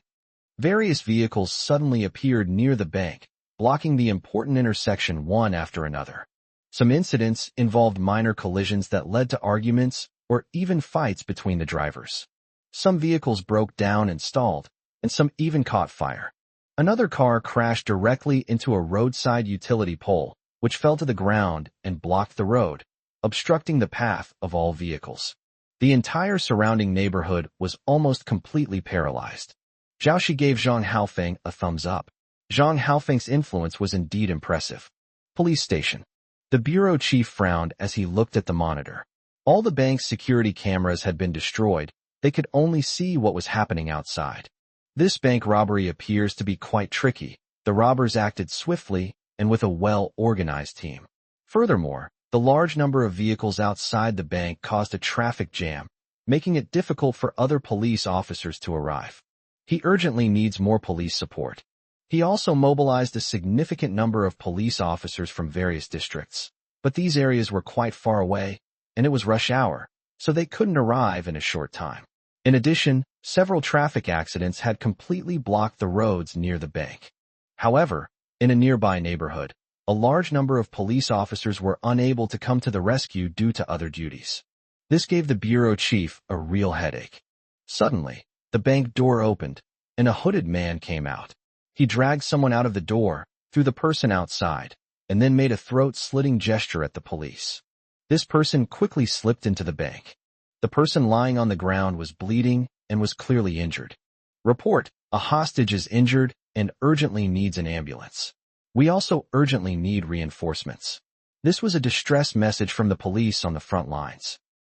Various vehicles suddenly appeared near the bank, blocking the important intersection one after another. Some incidents involved minor collisions that led to arguments or even fights between the drivers. Some vehicles broke down and stalled, and some even caught fire. Another car crashed directly into a roadside utility pole, which fell to the ground and blocked the road, obstructing the path of all vehicles. The entire surrounding neighborhood was almost completely paralyzed. Xiao Yi gave Zhang Haofeng a thumbs up. Zhang Haofeng's influence was indeed impressive. Police station. The bureau chief frowned as he looked at the monitor. All the bank's security cameras had been destroyed. They could only see what was happening outside. This bank robbery appears to be quite tricky. The robbers acted swiftly and with a well-organized team. Furthermore, the large number of vehicles outside the bank caused a traffic jam, making it difficult for other police officers to arrive. He urgently needs more police support. He also mobilized a significant number of police officers from various districts, but these areas were quite far away, and it was rush hour, so they couldn't arrive in a short time. In addition, several traffic accidents had completely blocked the roads near the bank. However, in a nearby neighborhood, a large number of police officers were unable to come to the rescue due to other duties. This gave the bureau chief a real headache. Suddenly, the bank door opened, and a hooded man came out. He dragged someone out of the door, threw the person outside, and then made a throat-slitting gesture at the police. This person quickly slipped into the bank. The person lying on the ground was bleeding and was clearly injured. "Report, a hostage is injured and urgently needs an ambulance. We also urgently need reinforcements." This was a distress message from the police on the front lines.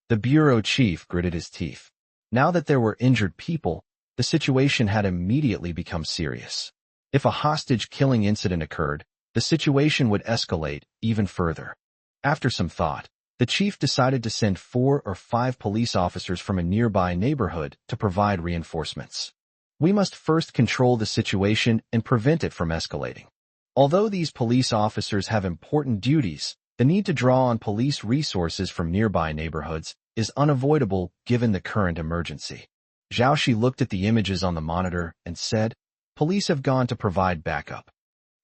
The bureau chief gritted his teeth. Now that there were injured people, the situation had immediately become serious. If a hostage-killing incident occurred, the situation would escalate even further. After some thought, the chief decided to send 4 or 5 police officers from a nearby neighborhood to provide reinforcements. "We must first control the situation and prevent it from escalating." Although these police officers have important duties, the need to draw on police resources from nearby neighborhoods is unavoidable given the current emergency. Xiao Yi looked at the images on the monitor and said, "Police have gone to provide backup."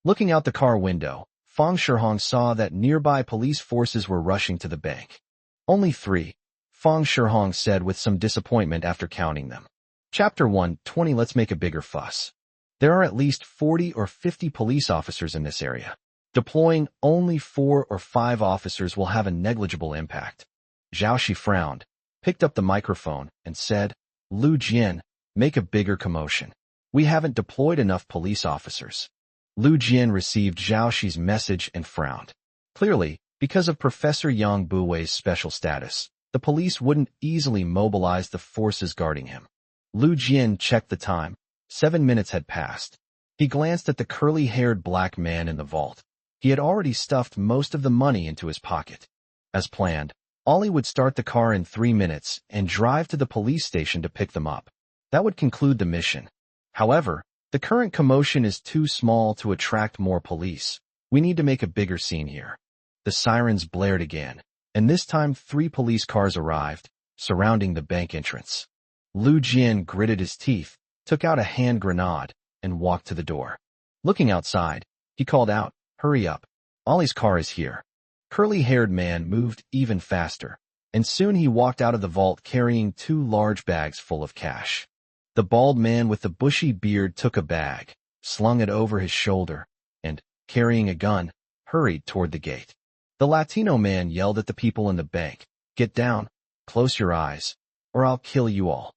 Looking out the car window, Fang Shihong saw that nearby police forces were rushing to the bank. "Only 3, Fang Shihong said with some disappointment after counting them. Chapter 1:20 Let's make a bigger fuss. There are at least 40 or 50 police officers in this area. Deploying only 4 or 5 officers will have a negligible impact." Xiao Yi frowned, picked up the microphone, and said, "Lu Jian, make a bigger commotion. We haven't deployed enough police officers." Lu Jian received Xiao Yi's message and frowned. Clearly, because of Professor Yang Buwei's special status, the police wouldn't easily mobilize the forces guarding him. Lu Jian checked the time. 7 minutes had passed. He glanced at the curly-haired black man in the vault. He had already stuffed most of the money into his pocket. As planned, Ollie would start the car in 3 minutes and drive to the police station to pick them up. That would conclude the mission. However, the current commotion is too small to attract more police. We need to make a bigger scene here. The sirens blared again, and this time 3 police cars arrived, surrounding the bank entrance. Lu Jian gritted his teeth, took out a hand grenade, and walked to the door. Looking outside, he called out, "Hurry up. Ollie's car is here." Curly-haired man moved even faster, and soon he walked out of the vault carrying 2 large bags full of cash. The bald man with the bushy beard took a bag, slung it over his shoulder, and, carrying a gun, hurried toward the gate. The Latino man yelled at the people in the bank, "Get down, close your eyes, or I'll kill you all."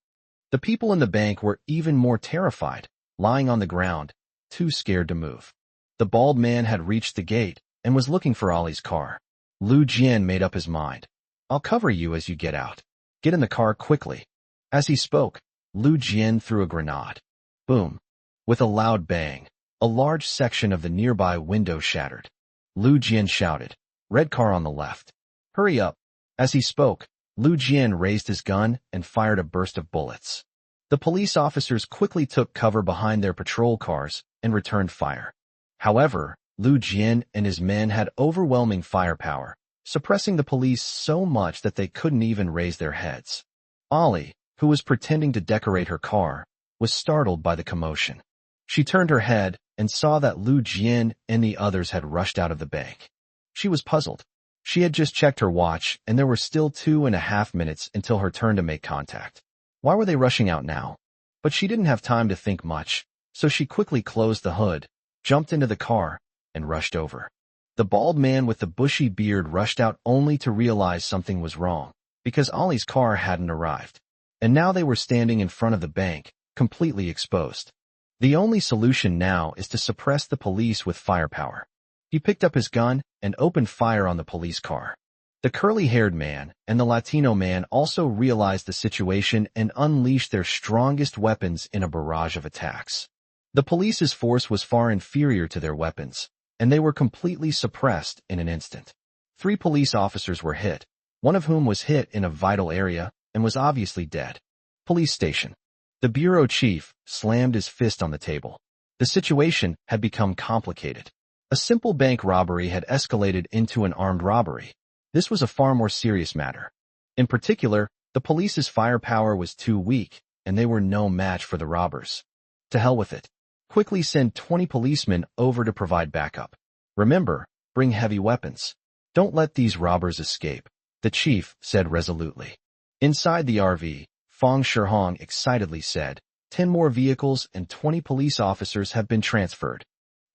The people in the bank were even more terrified, lying on the ground, too scared to move. The bald man had reached the gate and was looking for Ollie's car. Lu Jian made up his mind. "I'll cover you as you get out. Get in the car quickly." As he spoke, Lu Jian threw a grenade. Boom. With a loud bang, a large section of the nearby window shattered. Lu Jian shouted, "Red car on the left. Hurry up." As he spoke, Lu Jian raised his gun and fired a burst of bullets. The police officers quickly took cover behind their patrol cars and returned fire. However, Lu Jian and his men had overwhelming firepower, suppressing the police so much that they couldn't even raise their heads. Ollie, who was pretending to decorate her car, was startled by the commotion. She turned her head and saw that Lu Jian and the others had rushed out of the bank. She was puzzled. She had just checked her watch, and there were still 2.5 minutes until her turn to make contact. Why were they rushing out now? But she didn't have time to think much, so she quickly closed the hood, jumped into the car, and rushed over. The bald man with the bushy beard rushed out only to realize something was wrong, because Ollie's car hadn't arrived. And now they were standing in front of the bank, completely exposed. The only solution now is to suppress the police with firepower. He picked up his gun and opened fire on the police car. The curly-haired man and the Latino man also realized the situation and unleashed their strongest weapons in a barrage of attacks. The police's force was far inferior to their weapons, and they were completely suppressed in an instant. 3 police officers were hit, one of whom was hit in a vital area and was obviously dead. Police station. The bureau chief slammed his fist on the table. The situation had become complicated. A simple bank robbery had escalated into an armed robbery. This was a far more serious matter. In particular, the police's firepower was too weak, and they were no match for the robbers. To hell with it. Quickly send 20 policemen over to provide backup. Remember, bring heavy weapons. Don't let these robbers escape, the chief said resolutely. Inside the RV, Fong Shihong excitedly said, 10 more vehicles and 20 police officers have been transferred.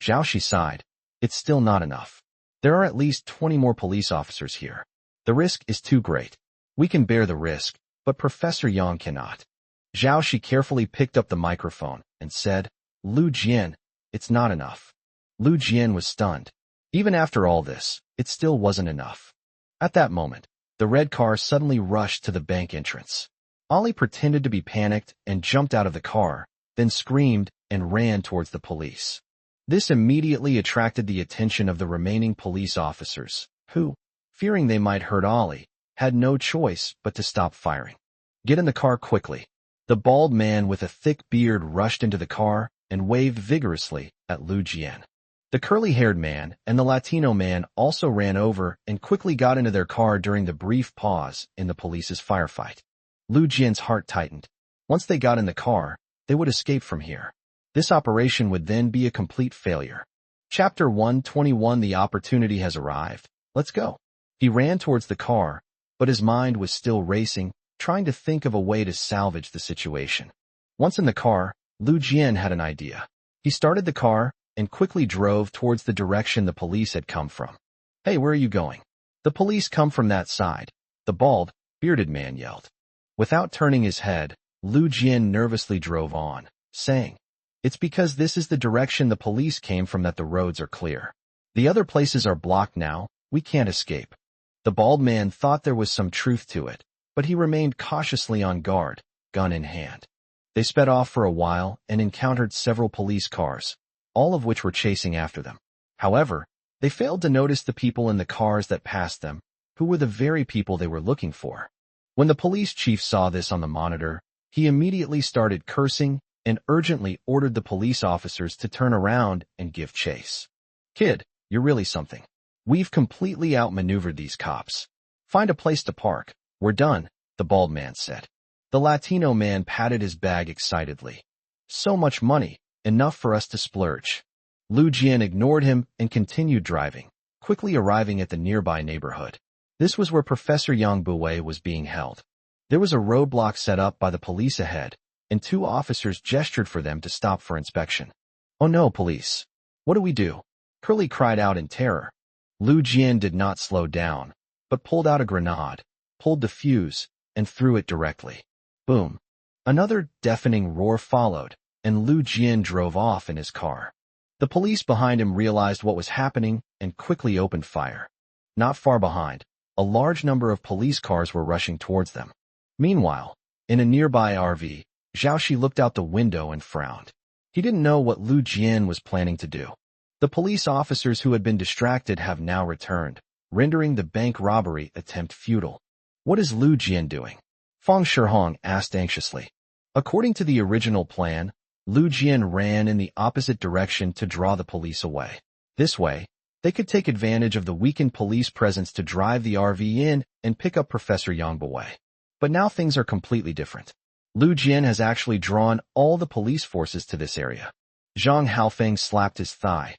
Xiao Yi sighed. It's still not enough. There are at least 20 more police officers here. The risk is too great. We can bear the risk, but Professor Yang cannot. Xiao Yi carefully picked up the microphone and said, Lu Jian, it's not enough. Lu Jian was stunned. Even after all this, it still wasn't enough. At that moment, the red car suddenly rushed to the bank entrance. Ollie pretended to be panicked and jumped out of the car, then screamed and ran towards the police. This immediately attracted the attention of the remaining police officers, who, fearing they might hurt Ollie, had no choice but to stop firing. Get in the car quickly. The bald man with a thick beard rushed into the car and waved vigorously at Lu Jian. The curly-haired man and the Latino man also ran over and quickly got into their car during the brief pause in the police's firefight. Lu Jian's heart tightened. Once they got in the car, they would escape from here. This operation would then be a complete failure. Chapter 121. The opportunity has arrived. Let's go. He ran towards the car, but his mind was still racing, trying to think of a way to salvage the situation. Once in the car, Lu Jian had an idea. He started the car and quickly drove towards the direction the police had come from. Hey, where are you going? The police come from that side, the bald, bearded man yelled. Without turning his head, Lu Jian nervously drove on, saying, It's because this is the direction the police came from that the roads are clear. The other places are blocked now, we can't escape. The bald man thought there was some truth to it, but he remained cautiously on guard, gun in hand. They sped off for a while and encountered several police cars, all of which were chasing after them. However, they failed to notice the people in the cars that passed them, who were the very people they were looking for. When the police chief saw this on the monitor, he immediately started cursing and urgently ordered the police officers to turn around and give chase. Kid, you're really something. We've completely outmaneuvered these cops. Find a place to park. We're done, the bald man said. The Latino man patted his bag excitedly. So much money, enough for us to splurge. Lu Jian ignored him and continued driving, quickly arriving at the nearby neighborhood. This was where Professor Yang Buwei was being held. There was a roadblock set up by the police ahead, and 2 officers gestured for them to stop for inspection. "Oh no, police! What do we do?" Curly cried out in terror. Lu Jian did not slow down, but pulled out a grenade, pulled the fuse, and threw it directly. Boom! Another deafening roar followed, and Lu Jian drove off in his car. The police behind him realized what was happening and quickly opened fire. Not far behind, a large number of police cars were rushing towards them. Meanwhile, in a nearby RV, Xiao Yi looked out the window and frowned. He didn't know what Lu Jian was planning to do. The police officers who had been distracted have now returned, rendering the bank robbery attempt futile. "What is Lu Jian doing?" Feng Shihong asked anxiously. According to the original plan, Lu Jian ran in the opposite direction to draw the police away. This way, they could take advantage of the weakened police presence to drive the RV in and pick up Professor Yang Buwei. But now things are completely different. Lu Jian has actually drawn all the police forces to this area. Zhang Haofeng slapped his thigh.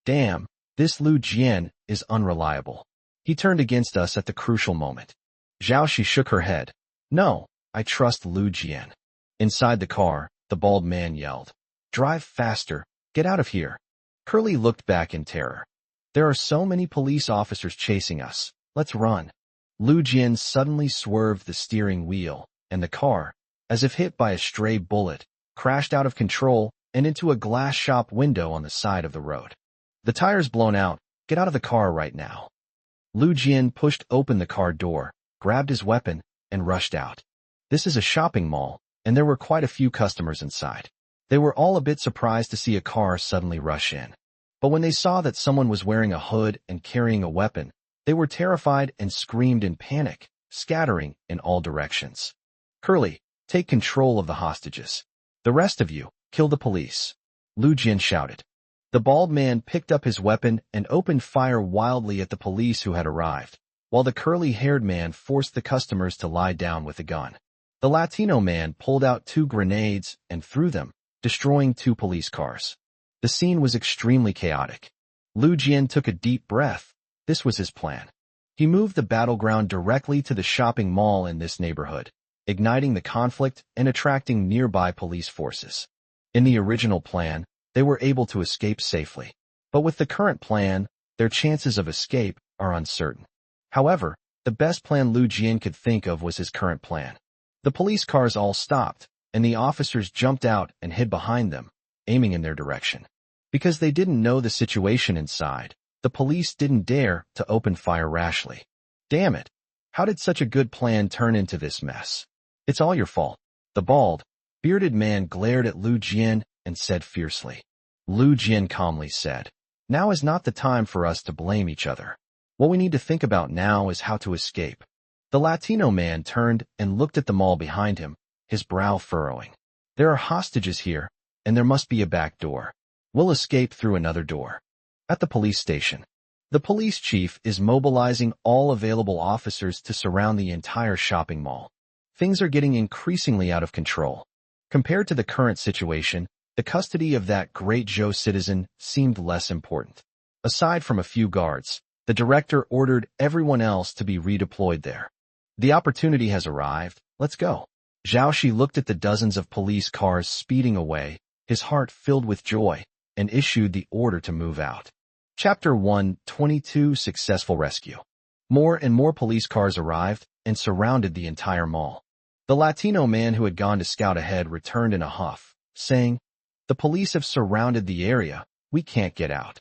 "Damn, this Lu Jian is unreliable. He turned against us at the crucial moment." Xiao Yi shook her head. "No, I trust Lu Jian." Inside the car, the bald man yelled, "Drive faster, get out of here." Curly looked back in terror. "There are so many police officers chasing us. Let's run." Lu Jian suddenly swerved the steering wheel, and the car, as if hit by a stray bullet, crashed out of control and into a glass shop window on the side of the road. "The tire's blown out. Get out of the car right now." Lu Jian pushed open the car door, grabbed his weapon, and rushed out. This is a shopping mall, and there were quite a few customers inside. They were all a bit surprised to see a car suddenly rush in. But when they saw that someone was wearing a hood and carrying a weapon, they were terrified and screamed in panic, scattering in all directions. "Curly, take control of the hostages. The rest of you, kill the police," Lu Jian shouted. The bald man picked up his weapon and opened fire wildly at the police who had arrived, while the curly-haired man forced the customers to lie down with a gun. The Latino man pulled out 2 grenades and threw them, destroying 2 police cars. The scene was extremely chaotic. Lu Jian took a deep breath. This was his plan. He moved the battleground directly to the shopping mall in this neighborhood, igniting the conflict and attracting nearby police forces. In the original plan, they were able to escape safely. But with the current plan, their chances of escape are uncertain. However, the best plan Lu Jian could think of was his current plan. The police cars all stopped, and the officers jumped out and hid behind them, aiming in their direction. Because they didn't know the situation inside, the police didn't dare to open fire rashly. "Damn it! How did such a good plan turn into this mess? It's all your fault." The bald, bearded man glared at Lu Jian and said fiercely. Lu Jian calmly said, "Now is not the time for us to blame each other. What we need to think about now is how to escape." The Latino man turned and looked at the mall behind him, his brow furrowing. "There are hostages here, and there must be a back door. We'll escape through another door." At the police station, the police chief is mobilizing all available officers to surround the entire shopping mall. Things are getting increasingly out of control. Compared to the current situation, the custody of that great Zhou citizen seemed less important. Aside from a few guards, the director ordered everyone else to be redeployed there. "The opportunity has arrived. Let's go." Xiao Yi looked at the dozens of police cars speeding away, his heart filled with joy, and issued the order to move out. Chapter 122 Successful Rescue. More and more police cars arrived and surrounded the entire mall. The Latino man who had gone to scout ahead returned in a huff, saying, "The police have surrounded the area. We can't get out."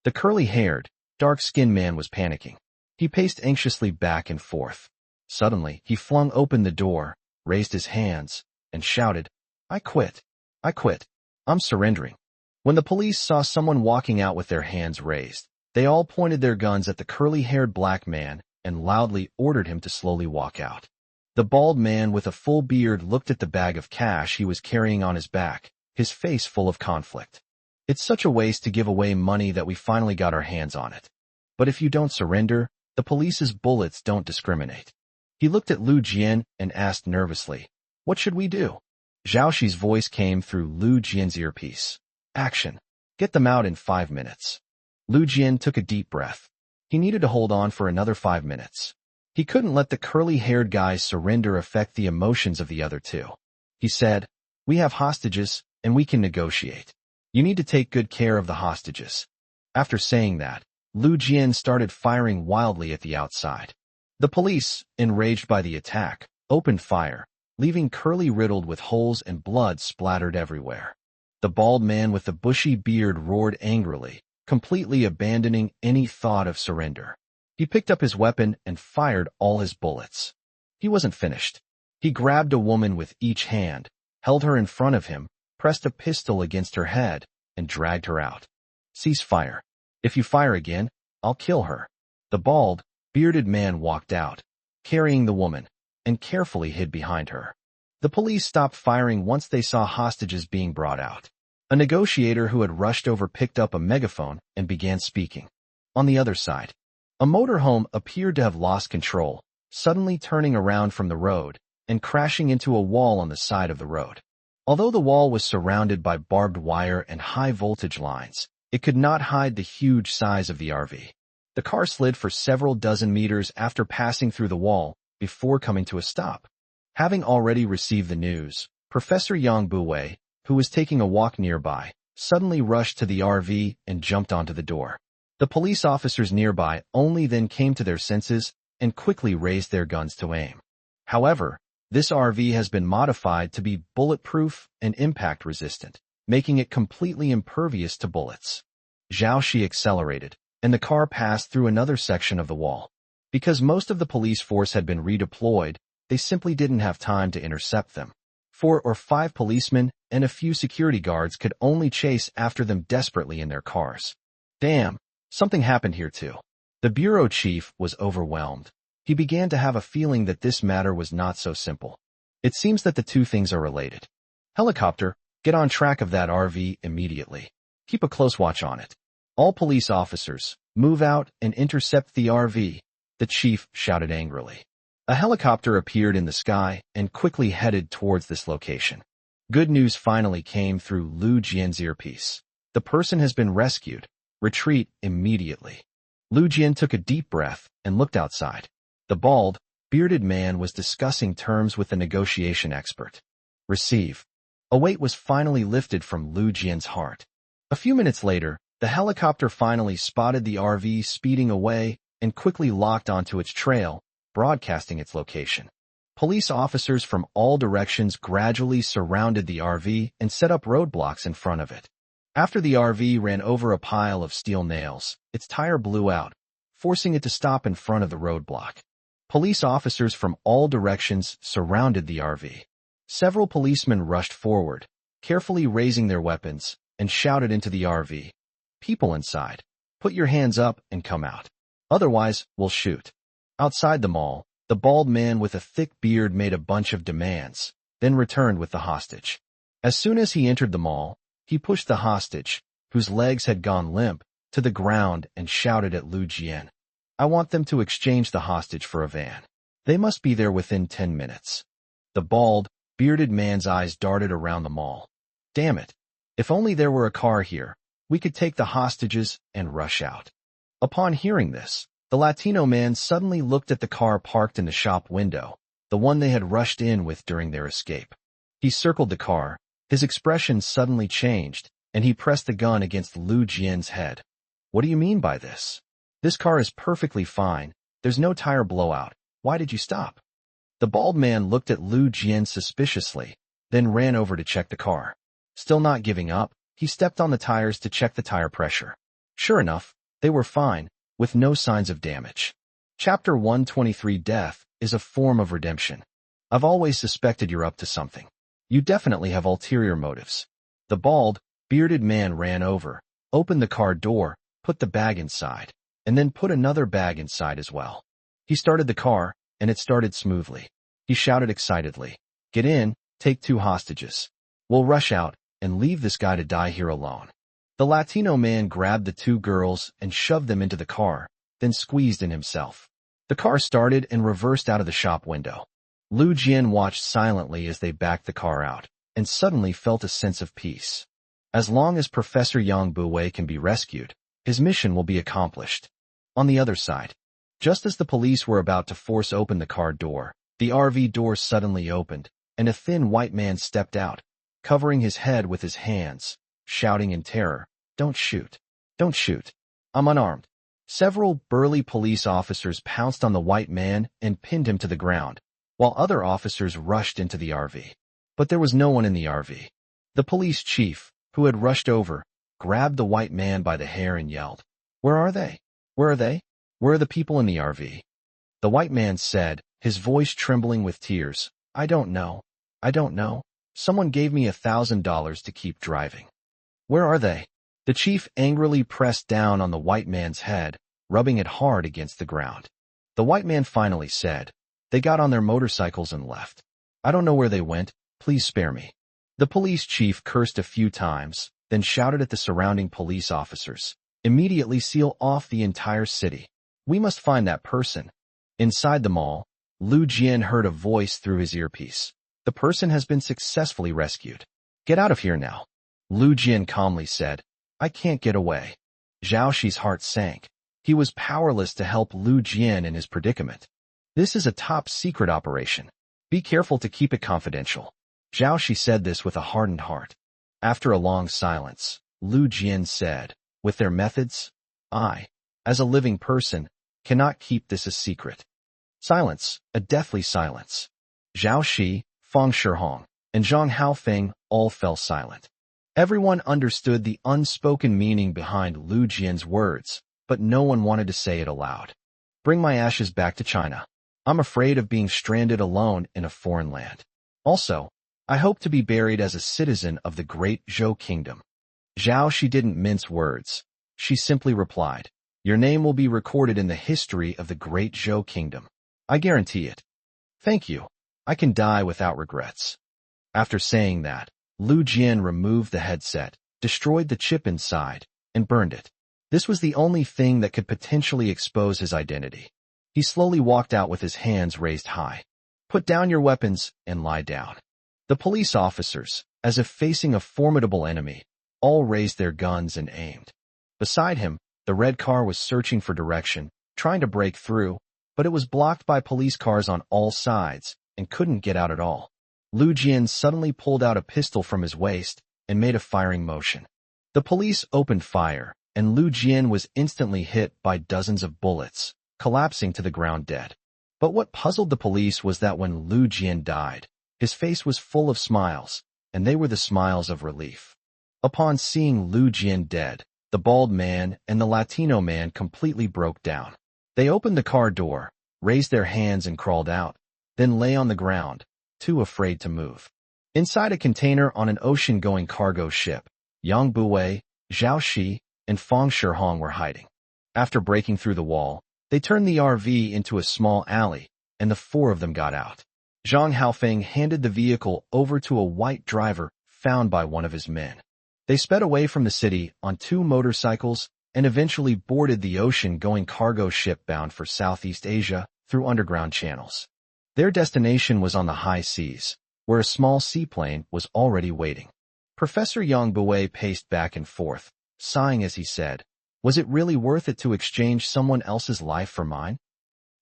The curly-haired, dark-skinned man was panicking. He paced anxiously back and forth. Suddenly, he flung open the door, raised his hands, and shouted, "I quit. I quit. I'm surrendering." When the police saw someone walking out with their hands raised, they all pointed their guns at the curly-haired black man and loudly ordered him to slowly walk out. The bald man with a full beard looked at the bag of cash he was carrying on his back, his face full of conflict. "It's such a waste to give away money that we finally got our hands on it. But if you don't surrender, the police's bullets don't discriminate." He looked at Lu Jian and asked nervously, "What should we do?" Xiao Yi's voice came through Lu Jian's earpiece. "Action. Get them out in 5 minutes. Lu Jian took a deep breath. He needed to hold on for another 5 minutes. He couldn't let the curly-haired guy's surrender affect the emotions of the other two. He said, "We have hostages, and we can negotiate. You need to take good care of the hostages." After saying that, Lu Jian started firing wildly at the outside. The police, enraged by the attack, opened fire, leaving Curly riddled with holes and blood splattered everywhere. The bald man with the bushy beard roared angrily, completely abandoning any thought of surrender. He picked up his weapon and fired all his bullets. He wasn't finished. He grabbed a woman with each hand, held her in front of him, pressed a pistol against her head, and dragged her out. "Cease fire. If you fire again, I'll kill her." The bald, bearded man walked out, carrying the woman, and carefully hid behind her. The police stopped firing once they saw hostages being brought out. A negotiator who had rushed over picked up a megaphone and began speaking. On the other side, a motorhome appeared to have lost control, suddenly turning around from the road and crashing into a wall on the side of the road. Although the wall was surrounded by barbed wire and high-voltage lines, it could not hide the huge size of the RV. The car slid for several dozen meters after passing through the wall before coming to a stop. Having already received the news, Professor Yang Buwei, who was taking a walk nearby, suddenly rushed to the RV and jumped onto the door. The police officers nearby only then came to their senses and quickly raised their guns to aim. However, this RV has been modified to be bulletproof and impact-resistant, making it completely impervious to bullets. Xiao Yi accelerated, and the car passed through another section of the wall. Because most of the police force had been redeployed, they simply didn't have time to intercept them. 4 or 5 policemen and a few security guards could only chase after them desperately in their cars. Damn, something happened here too. The bureau chief was overwhelmed. He began to have a feeling that this matter was not so simple. It seems that the two things are related. Helicopter, get on track of that RV immediately. Keep a close watch on it. All police officers, move out and intercept the RV, the chief shouted angrily. A helicopter appeared in the sky and quickly headed towards this location. Good news finally came through Lu Jian's earpiece. The person has been rescued. Retreat immediately. Lu Jian took a deep breath and looked outside. The bald, bearded man was discussing terms with the negotiation expert. Receive. A weight was finally lifted from Lu Jian's heart. A few minutes later, the helicopter finally spotted the RV speeding away and quickly locked onto its trail, broadcasting its location. Police officers from all directions gradually surrounded the RV and set up roadblocks in front of it. After the RV ran over a pile of steel nails, its tire blew out, forcing it to stop in front of the roadblock. Police officers from all directions surrounded the RV. Several policemen rushed forward, carefully raising their weapons, and shouted into the RV. "People inside, put your hands up and come out. Otherwise, we'll shoot." Outside the mall, the bald man with a thick beard made a bunch of demands, then returned with the hostage. As soon as he entered the mall, he pushed the hostage, whose legs had gone limp, to the ground and shouted at Lu Jian. "I want them to exchange the hostage for a van. They must be there within 10 minutes. The bald, bearded man's eyes darted around the mall. Damn it. If only there were a car here, we could take the hostages and rush out. Upon hearing this, the Latino man suddenly looked at the car parked in the shop window, the one they had rushed in with during their escape. He circled the car, his expression suddenly changed, and he pressed the gun against Lu Jian's head. "What do you mean by this? This car is perfectly fine. There's no tire blowout. Why did you stop?" The bald man looked at Lu Jian suspiciously, then ran over to check the car. Still not giving up, he stepped on the tires to check the tire pressure. Sure enough, they were fine, with no signs of damage. Chapter 123 Death is a form of redemption. I've always suspected you're up to something. You definitely have ulterior motives. The bald, bearded man ran over, opened the car door, put the bag inside, and then put another bag inside as well. He started the car, and it started smoothly. He shouted excitedly, "Get in, take 2 hostages. We'll rush out and leave this guy to die here alone." The Latino man grabbed the 2 girls and shoved them into the car, then squeezed in himself. The car started and reversed out of the shop window. Lu Jian watched silently as they backed the car out, and suddenly felt a sense of peace. As long as Professor Yang Buwei can be rescued, his mission will be accomplished. On the other side, just as the police were about to force open the car door, the RV door suddenly opened, and a thin white man stepped out, covering his head with his hands, shouting in terror, "Don't shoot! Don't shoot! I'm unarmed!" Several burly police officers pounced on the white man and pinned him to the ground, while other officers rushed into the RV. But there was no one in the RV. The police chief, who had rushed over, grabbed the white man by the hair and yelled, "Where are they? Where are they? Where are the people in the RV?" The white man said, his voice trembling with tears, "I don't know. I don't know. Someone gave me $1,000 to keep driving." "Where are they?" The chief angrily pressed down on the white man's head, rubbing it hard against the ground. The white man finally said, "They got on their motorcycles and left. I don't know where they went. Please spare me." The police chief cursed a few times, then shouted at the surrounding police officers, "Immediately seal off the entire city. We must find that person." Inside the mall, Lu Jian heard a voice through his earpiece. "The person has been successfully rescued. Get out of here now." Lu Jian calmly said, "I can't get away." Xiao Yi's heart sank. He was powerless to help Lu Jian in his predicament. "This is a top-secret operation. Be careful to keep it confidential." Xiao Yi said this with a hardened heart. After a long silence, Lu Jian said, "With their methods, I, as a living person, cannot keep this a secret." Silence, a deathly silence. Xiao Yi, Feng Shihong, and Zhang Haofeng all fell silent. Everyone understood the unspoken meaning behind Lu Jian's words, but no one wanted to say it aloud. "Bring my ashes back to China. I'm afraid of being stranded alone in a foreign land. Also, I hope to be buried as a citizen of the great Zhou kingdom." Xiao Yi didn't mince words. She simply replied, "Your name will be recorded in the history of the great Zhou kingdom. I guarantee it. Thank you. I can die without regrets." After saying that, Lu Jian removed the headset, destroyed the chip inside, and burned it. This was the only thing that could potentially expose his identity. He slowly walked out with his hands raised high. "Put down your weapons and lie down." The police officers, as if facing a formidable enemy, all raised their guns and aimed. Beside him, the red car was searching for direction, trying to break through, but it was blocked by police cars on all sides and couldn't get out at all. Lu Jian suddenly pulled out a pistol from his waist and made a firing motion. The police opened fire, and Lu Jian was instantly hit by dozens of bullets, collapsing to the ground dead. But what puzzled the police was that when Lu Jian died, his face was full of smiles, and they were the smiles of relief. Upon seeing Lu Jian dead, the bald man and the Latino man completely broke down. They opened the car door, raised their hands and crawled out, then lay on the ground, too afraid to move. Inside a container on an ocean-going cargo ship, Yang Buwei, Xiao Yi, and Feng Shihong were hiding. After breaking through the wall, they turned the RV into a small alley, and the four of them got out. Zhang Haofeng handed the vehicle over to a white driver found by one of his men. They sped away from the city on 2 motorcycles and eventually boarded the ocean-going cargo ship bound for Southeast Asia through underground channels. Their destination was on the high seas, where a small seaplane was already waiting. Professor Yang Buwei paced back and forth, sighing as he said, "Was it really worth it to exchange someone else's life for mine?"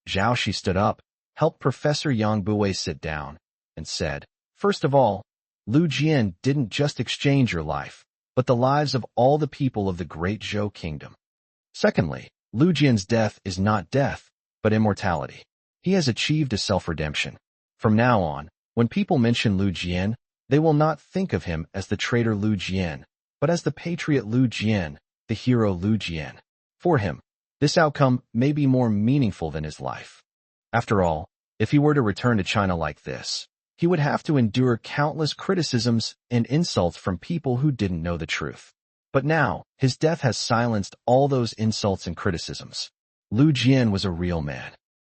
Xiao Yi stood up, helped Professor Yang Buwei sit down, and said, "First of all, Lu Jian didn't just exchange your life, but the lives of all the people of the great Zhou kingdom. Secondly, Lu Jian's death is not death, but immortality. He has achieved a self-redemption. From now on, when people mention Lu Jian, they will not think of him as the traitor Lu Jian, but as the patriot Lu Jian, the hero Lu Jian. For him, this outcome may be more meaningful than his life. After all, if he were to return to China like this, he would have to endure countless criticisms and insults from people who didn't know the truth. But now, his death has silenced all those insults and criticisms. Lu Jian was a real man."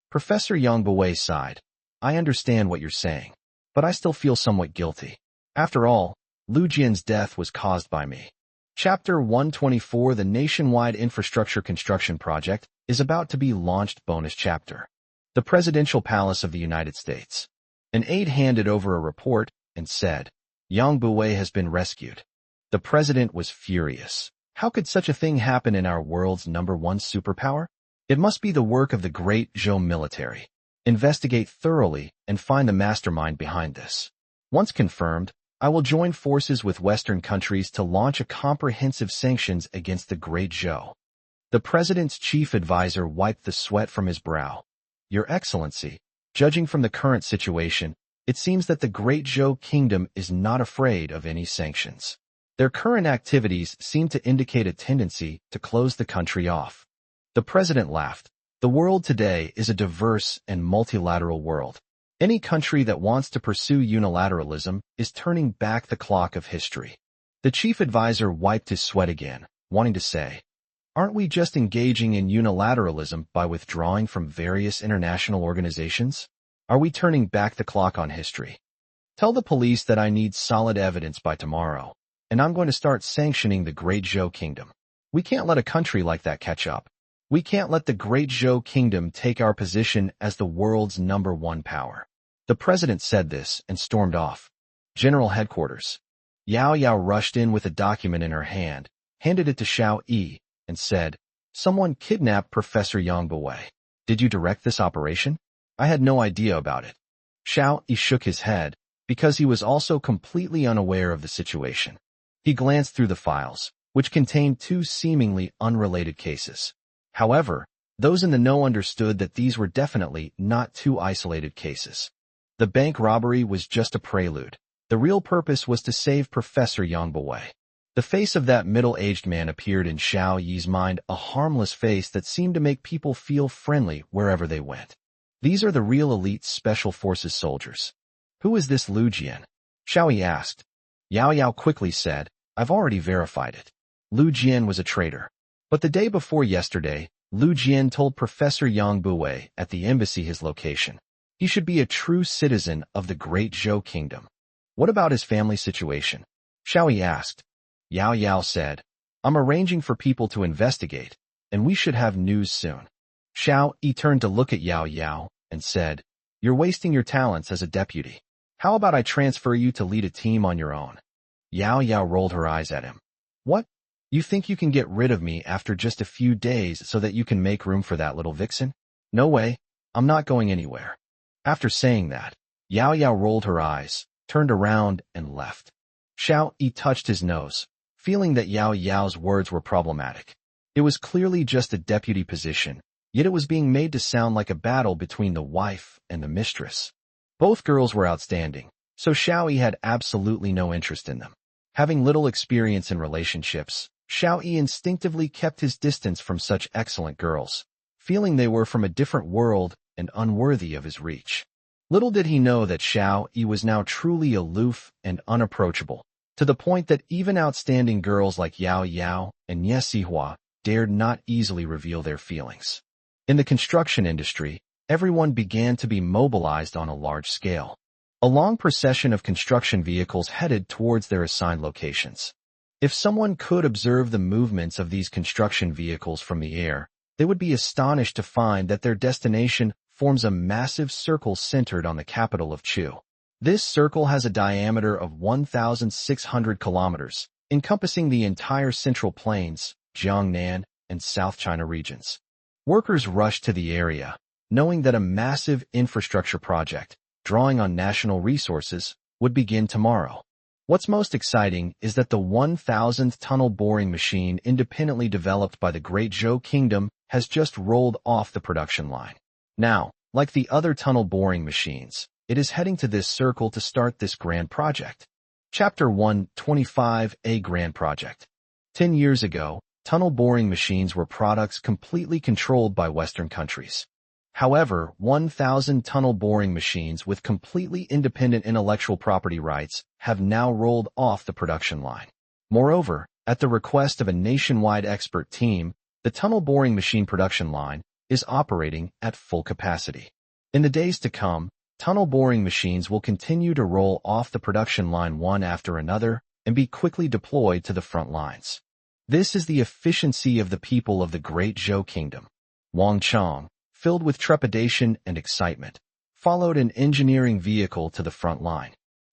Professor Yang Buwei sighed. "I understand what you're saying, but I still feel somewhat guilty. After all, Lu Jian's death was caused by me." Chapter 124, the nationwide infrastructure construction project, is about to be launched. Bonus chapter. The Presidential Palace of the United States. An aide handed over a report and said, "Yang Buwei has been rescued." The president was furious. How could such a thing happen in our world's #1 superpower? It must be the work of the great Zhou military. Investigate thoroughly and find the mastermind behind this. Once confirmed, I will join forces with Western countries to launch a comprehensive sanctions against the great Zhou. The president's chief advisor wiped the sweat from his brow. Your Excellency, judging from the current situation, it seems that the great Zhou kingdom is not afraid of any sanctions. Their current activities seem to indicate a tendency to close the country off. The president laughed. The world today is a diverse and multilateral world. Any country that wants to pursue unilateralism is turning back the clock of history. The chief advisor wiped his sweat again, wanting to say, aren't we just engaging in unilateralism by withdrawing from various international organizations? Are we turning back the clock on history? Tell the police that I need solid evidence by tomorrow, and I'm going to start sanctioning the Great Zhou Kingdom. We can't let a country like that catch up. We can't let the Great Zhou Kingdom take our position as the world's #1 power. The president said this and stormed off. General Headquarters. Yao rushed in with a document in her hand, handed it to Xiao Yi, and said, someone kidnapped Professor Yang Buwei. Did you direct this operation? I had no idea about it. Xiao Yi shook his head, because he was also completely unaware of the situation. He glanced through the files, which contained 2 seemingly unrelated cases. However, those in the know understood that these were definitely not 2 isolated cases. The bank robbery was just a prelude. The real purpose was to save Professor Yang Buwei. The face of that middle-aged man appeared in Xiao Yi's mind, a harmless face that seemed to make people feel friendly wherever they went. These are the real elite special forces soldiers. Who is this Lu Jian? Xiao Yi asked. Yao quickly said, I've already verified it. Lu Jian was a traitor. But the day before yesterday, Lu Jian told Professor Yang Buwei at the embassy his location. He should be a true citizen of the Great Zhou Kingdom. What about his family situation? Xiao Yi asked. Yao said, I'm arranging for people to investigate, and we should have news soon. Xiao Yi turned to look at Yao and said, you're wasting your talents as a deputy. How about I transfer you to lead a team on your own? Yao rolled her eyes at him. What? You think you can get rid of me after just a few days so that you can make room for that little vixen? No way, I'm not going anywhere. After saying that, Yao rolled her eyes, turned around, and left. Xiao Yi touched his nose, feeling that Yao's words were problematic. It was clearly just a deputy position, yet it was being made to sound like a battle between the wife and the mistress. Both girls were outstanding, so Xiao Yi had absolutely no interest in them. Having little experience in relationships, Xiao Yi instinctively kept his distance from such excellent girls, feeling they were from a different world and unworthy of his reach. Little did he know that Xiao Yi was now truly aloof and unapproachable, to the point that even outstanding girls like Yao and Ye Sihua dared not easily reveal their feelings. In the construction industry, everyone began to be mobilized on a large scale. A long procession of construction vehicles headed towards their assigned locations. If someone could observe the movements of these construction vehicles from the air, they would be astonished to find that their destination forms a massive circle centered on the capital of Chu. This circle has a diameter of 1,600 kilometers, encompassing the entire Central Plains, Jiangnan, and South China regions. Workers rushed to the area, knowing that a massive infrastructure project, drawing on national resources, would begin tomorrow. What's most exciting is that the 1,000th tunnel boring machine independently developed by the Great Zhou Kingdom has just rolled off the production line. Now, like the other tunnel boring machines, it is heading to this circle to start this grand project. Chapter 125, A Grand Project. 10 years ago, tunnel boring machines were products completely controlled by Western countries. However, 1,000 tunnel boring machines with completely independent intellectual property rights have now rolled off the production line. Moreover, at the request of a nationwide expert team, the tunnel boring machine production line is operating at full capacity. In the days to come, tunnel boring machines will continue to roll off the production line one after another and be quickly deployed to the front lines. This is the efficiency of the people of the Great Zhou Kingdom. Wang Chong, filled with trepidation and excitement, followed an engineering vehicle to the front line.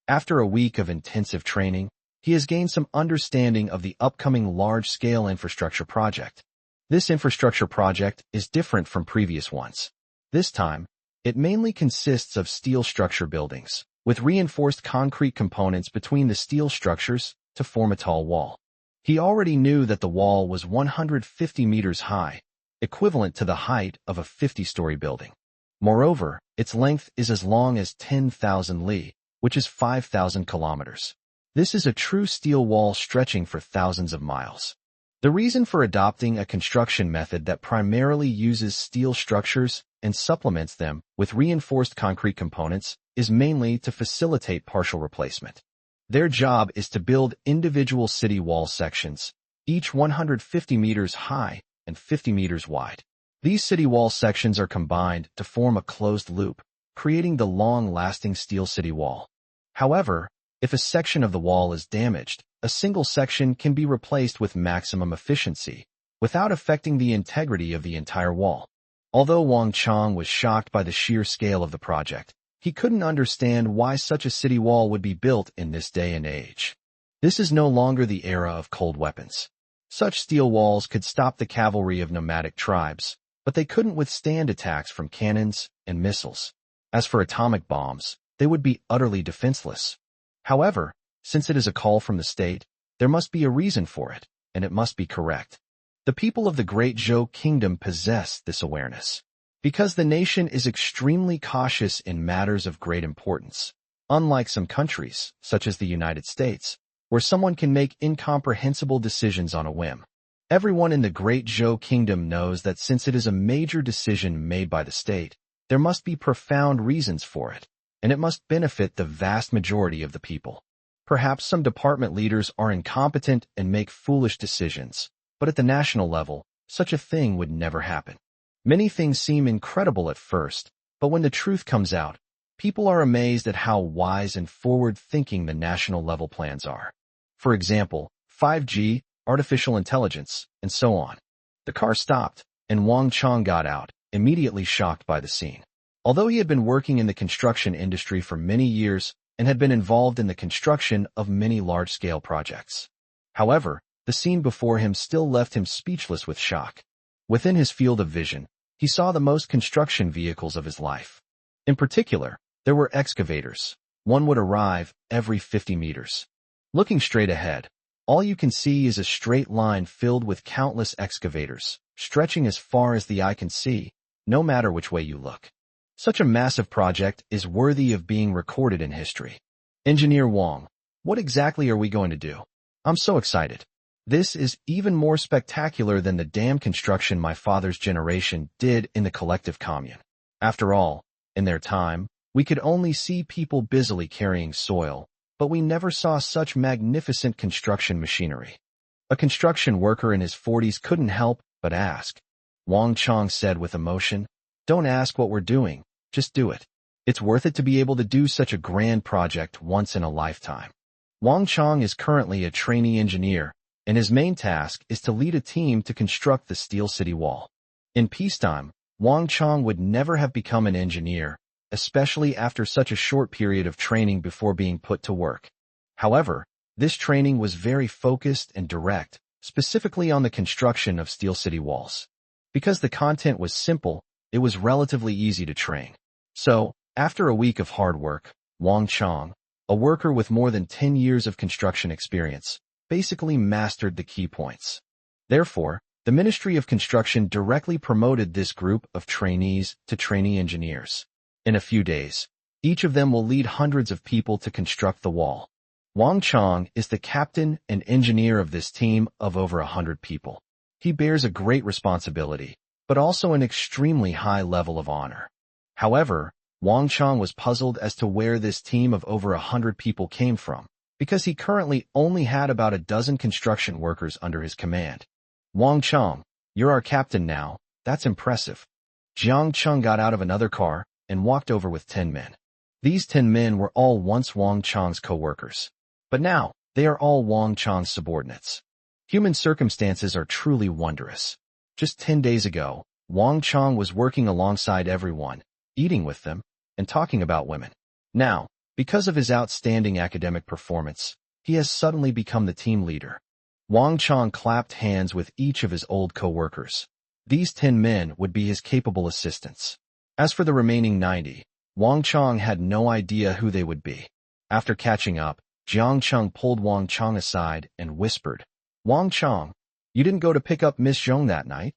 After a week of intensive training, he has gained some understanding of the upcoming large-scale infrastructure project. This infrastructure project is different from previous ones. This time, it mainly consists of steel structure buildings, with reinforced concrete components between the steel structures to form a tall wall. He already knew that the wall was 150 meters high, equivalent to the height of a 50-story building. Moreover, its length is as long as 10,000 li, which is 5,000 kilometers. This is a true steel wall stretching for thousands of miles. The reason for adopting a construction method that primarily uses steel structures and supplements them with reinforced concrete components is mainly to facilitate partial replacement. Their job is to build individual city wall sections, each 150 meters high and 50 meters wide. These city wall sections are combined to form a closed loop, creating the long-lasting steel city wall. However, if a section of the wall is damaged, a single section can be replaced with maximum efficiency, without affecting the integrity of the entire wall. Although Wang Chang was shocked by the sheer scale of the project, he couldn't understand why such a city wall would be built in this day and age. This is no longer the era of cold weapons. Such steel walls could stop the cavalry of nomadic tribes, but they couldn't withstand attacks from cannons and missiles. As for atomic bombs, they would be utterly defenseless. However, since it is a call from the state, there must be a reason for it, and it must be correct. The people of the Great Zhou Kingdom possess this awareness. Because the nation is extremely cautious in matters of great importance, unlike some countries, such as the United States, where someone can make incomprehensible decisions on a whim. Everyone in the Great Zhou Kingdom knows that since it is a major decision made by the state, there must be profound reasons for it, and it must benefit the vast majority of the people. Perhaps some department leaders are incompetent and make foolish decisions, but at the national level, such a thing would never happen. Many things seem incredible at first, but when the truth comes out, people are amazed at how wise and forward-thinking the national level plans are. For example, 5G, artificial intelligence, and so on. The car stopped, and Wang Chang got out, immediately shocked by the scene. Although he had been working in the construction industry for many years and had been involved in the construction of many large-scale projects. However, the scene before him still left him speechless with shock. Within his field of vision, he saw the most construction vehicles of his life. In particular, there were excavators. One would arrive every 50 meters. Looking straight ahead, all you can see is a straight line filled with countless excavators, stretching as far as the eye can see, no matter which way you look. Such a massive project is worthy of being recorded in history. Engineer Wang, what exactly are we going to do? I'm so excited. This is even more spectacular than the dam construction my father's generation did in the collective commune. After all, in their time, we could only see people busily carrying soil, but we never saw such magnificent construction machinery. A construction worker in his 40s couldn't help but ask. Wang Chang said with emotion, "Don't ask what we're doing, just do it. It's worth it to be able to do such a grand project once in a lifetime." Wang Chang is currently a trainee engineer, and his main task is to lead a team to construct the steel city wall. In peacetime, Wang Chang would never have become an engineer, especially after such a short period of training before being put to work. However, this training was very focused and direct, specifically on the construction of steel city walls. Because the content was simple, it was relatively easy to train. So, after a week of hard work, Wang Chang, a worker with more than 10 years of construction experience, basically mastered the key points. Therefore, the Ministry of Construction directly promoted this group of trainees to trainee engineers. In a few days, each of them will lead hundreds of people to construct the wall. Wang Chang is the captain and engineer of this team of over 100 people. He bears a great responsibility, but also an extremely high level of honor. However, Wang Chang was puzzled as to where this team of over 100 people came from, because he currently only had about a dozen construction workers under his command. "Wang Chang, you're our captain now, that's impressive." Jiang Cheng got out of another car and walked over with 10 men. These 10 men were all once Wang Chang's co-workers, but now they are all Wang Chang's subordinates. Human circumstances are truly wondrous. Just 10 days ago, Wang Chang was working alongside everyone, eating with them, and talking about women. Now, because of his outstanding academic performance, He has suddenly become the team leader. Wang Chong clapped hands with each of his old co-workers. These 10 men would be his capable assistants. As for the remaining 90, Wang Chong had no idea who they would be. After catching up, Jiang Cheng pulled Wang Chong aside and whispered, "Wang Chong, you didn't go to pick up Miss Zhong that night?"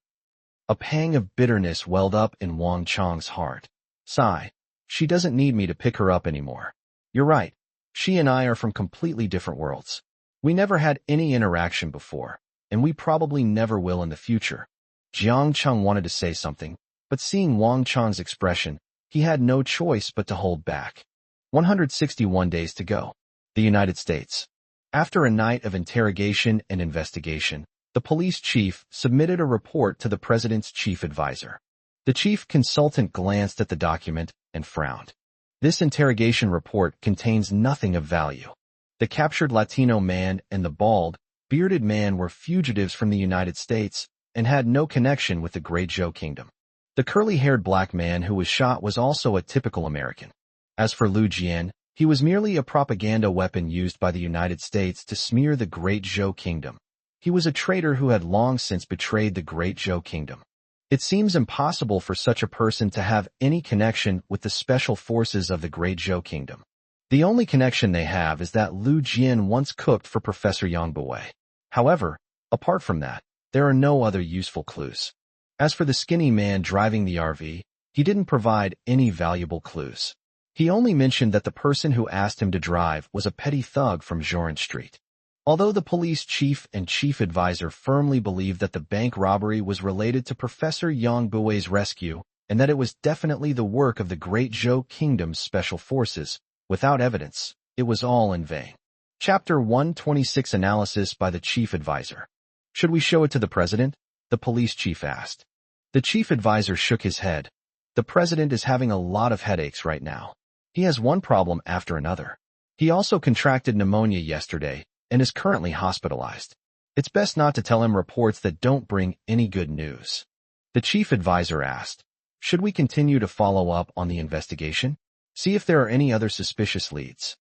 A pang of bitterness welled up in Wang Chong's heart. Sigh. She doesn't need me to pick her up anymore. You're right. She and I are from completely different worlds. We never had any interaction before, and we probably never will in the future. Jiang Cheng wanted to say something, but seeing Wang Chong's expression, he had no choice but to hold back. 161 days to go. The United States. After a night of interrogation and investigation, the police chief submitted a report to the president's chief advisor. The chief consultant glanced at the document and frowned. This interrogation report contains nothing of value. The captured Latino man and the bald, bearded man were fugitives from the United States and had no connection with the Great Zhou Kingdom. The curly-haired black man who was shot was also a typical American. As for Liu Jian, he was merely a propaganda weapon used by the United States to smear the Great Zhou Kingdom. He was a traitor who had long since betrayed the Great Zhou Kingdom. It seems impossible for such a person to have any connection with the special forces of the Great Zhou Kingdom. The only connection they have is that Liu Jian once cooked for Professor Yang Buwei. However, apart from that, there are no other useful clues. As for the skinny man driving the RV, he didn't provide any valuable clues. He only mentioned that the person who asked him to drive was a petty thug from Joran Street. Although the police chief and chief advisor firmly believed that the bank robbery was related to Professor Yang Buwei's rescue and that it was definitely the work of the Great Zhou Kingdom's special forces, without evidence, it was all in vain. Chapter 126 Analysis by the Chief Advisor. Should we show it to the president? The police chief asked. The chief advisor shook his head. The president is having a lot of headaches right now. He has one problem after another. He also contracted pneumonia yesterday and is currently hospitalized. It's best not to tell him reports that don't bring any good news. The chief advisor asked, should we continue to follow up on the investigation? See if there are any other suspicious leads.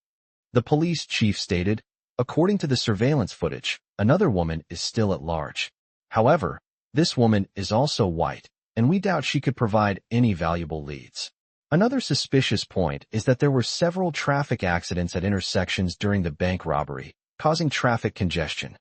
The police chief stated, according to the surveillance footage, another woman is still at large. However, this woman is also white, and we doubt she could provide any valuable leads. Another suspicious point is that there were several traffic accidents at intersections during the bank robbery, causing traffic congestion.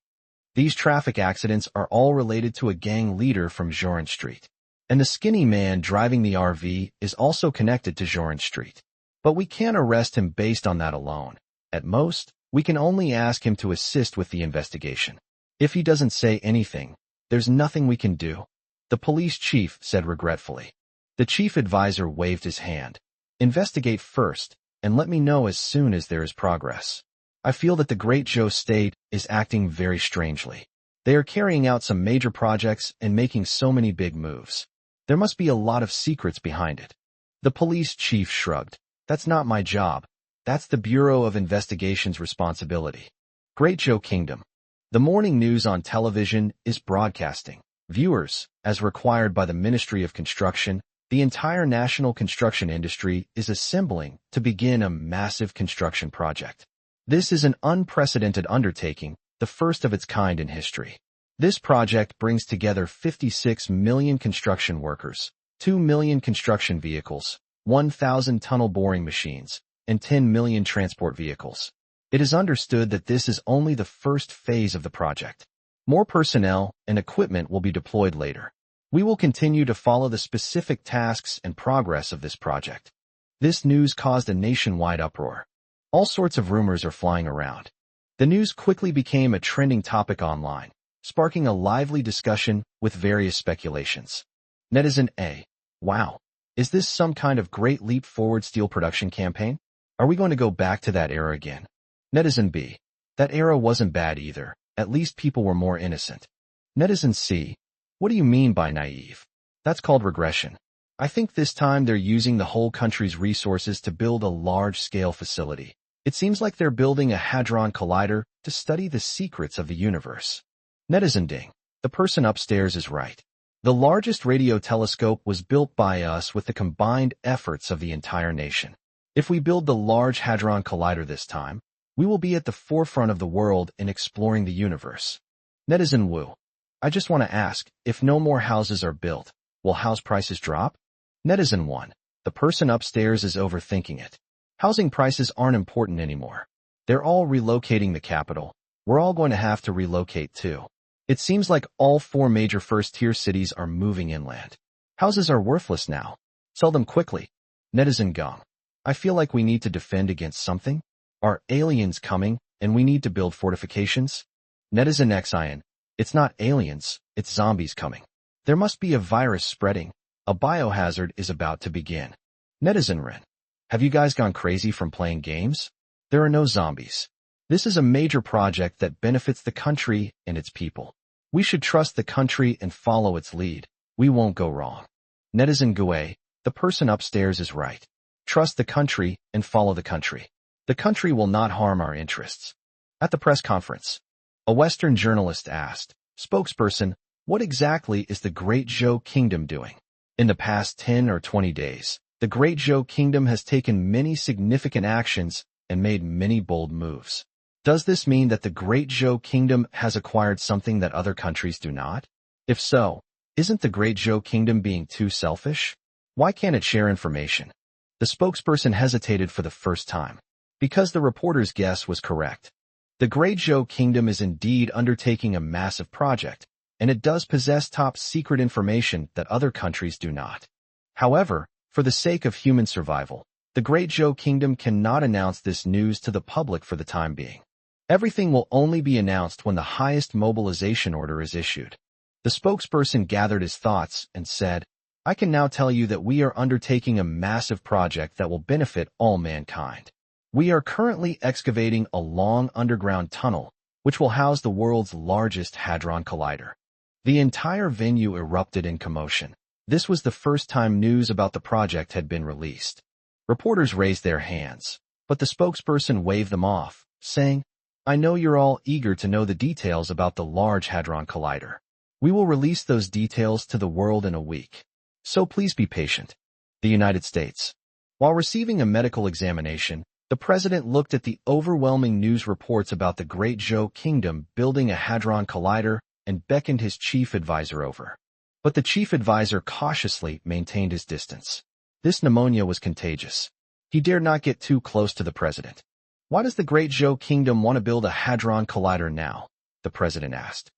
These traffic accidents are all related to a gang leader from Joran Street. And the skinny man driving the RV is also connected to Joran Street. But we can't arrest him based on that alone. At most, we can only ask him to assist with the investigation. If he doesn't say anything, there's nothing we can do. The police chief said regretfully. The chief advisor waved his hand. Investigate first, and let me know as soon as there is progress. I feel that the Great Zhou State is acting very strangely. They are carrying out some major projects and making so many big moves. There must be a lot of secrets behind it. The police chief shrugged. That's not my job. That's the Bureau of Investigation's responsibility. Great Zhou Kingdom. The morning news on television is broadcasting. Viewers, as required by the Ministry of Construction, the entire national construction industry is assembling to begin a massive construction project. This is an unprecedented undertaking, the first of its kind in history. This project brings together 56 million construction workers, 2 million construction vehicles, 1,000 tunnel boring machines, and 10 million transport vehicles. It is understood that this is only the first phase of the project. More personnel and equipment will be deployed later. We will continue to follow the specific tasks and progress of this project. This news caused a nationwide uproar. All sorts of rumors are flying around. The news quickly became a trending topic online, sparking a lively discussion with various speculations. Netizen A. Wow. Is this some kind of great leap forward steel production campaign? Are we going to go back to that era again? Netizen B. That era wasn't bad either. At least people were more innocent. Netizen C. What do you mean by naive? That's called regression. I think this time they're using the whole country's resources to build a large-scale facility. It seems like they're building a hadron collider to study the secrets of the universe. Netizen Ding. The person upstairs is right. The largest radio telescope was built by us with the combined efforts of the entire nation. If we build the Large Hadron Collider this time, We will be at the forefront of the world in exploring the universe. Netizen Wu. I just want to ask, if no more houses are built, will house prices drop? Netizen 1. The person upstairs is overthinking it. Housing prices aren't important anymore. They're all relocating the capital. We're all going to have to relocate too. It seems like all 4 major first-tier cities are moving inland. Houses are worthless now. Sell them quickly. Netizen Gong. I feel like we need to defend against something. Are aliens coming, and we need to build fortifications? Netizen Xian. It's not aliens, it's zombies coming. There must be a virus spreading. A biohazard is about to begin. Netizen Ren. Have you guys gone crazy from playing games? There are no zombies. This is a major project that benefits the country and its people. We should trust the country and follow its lead. We won't go wrong. Netizen Gue. The person upstairs is right. Trust the country and follow the country. The country will not harm our interests. At the press conference, a Western journalist asked, Spokesperson, what exactly is the Great Zhou Kingdom doing? In the past 10 or 20 days, the Great Zhou Kingdom has taken many significant actions and made many bold moves. Does this mean that the Great Zhou Kingdom has acquired something that other countries do not? If so, isn't the Great Zhou Kingdom being too selfish? Why can't it share information? The spokesperson hesitated for the first time, because the reporter's guess was correct. The Great Zhou Kingdom is indeed undertaking a massive project, and it does possess top-secret information that other countries do not. However, for the sake of human survival, the Great Zhou Kingdom cannot announce this news to the public for the time being. Everything will only be announced when the highest mobilization order is issued. The spokesperson gathered his thoughts and said, I can now tell you that we are undertaking a massive project that will benefit all mankind. We are currently excavating a long underground tunnel, which will house the world's largest Hadron Collider. The entire venue erupted in commotion. This was the first time news about the project had been released. Reporters raised their hands, but the spokesperson waved them off, saying, I know you're all eager to know the details about the Large Hadron Collider. We will release those details to the world in a week. So please be patient. The United States. While receiving a medical examination, the president looked at the overwhelming news reports about the Great Zhou Kingdom building a Hadron Collider and beckoned his chief advisor over. But the chief advisor cautiously maintained his distance. This pneumonia was contagious. He dared not get too close to the president. Why does the Great Zhou Kingdom want to build a Hadron Collider now? The president asked.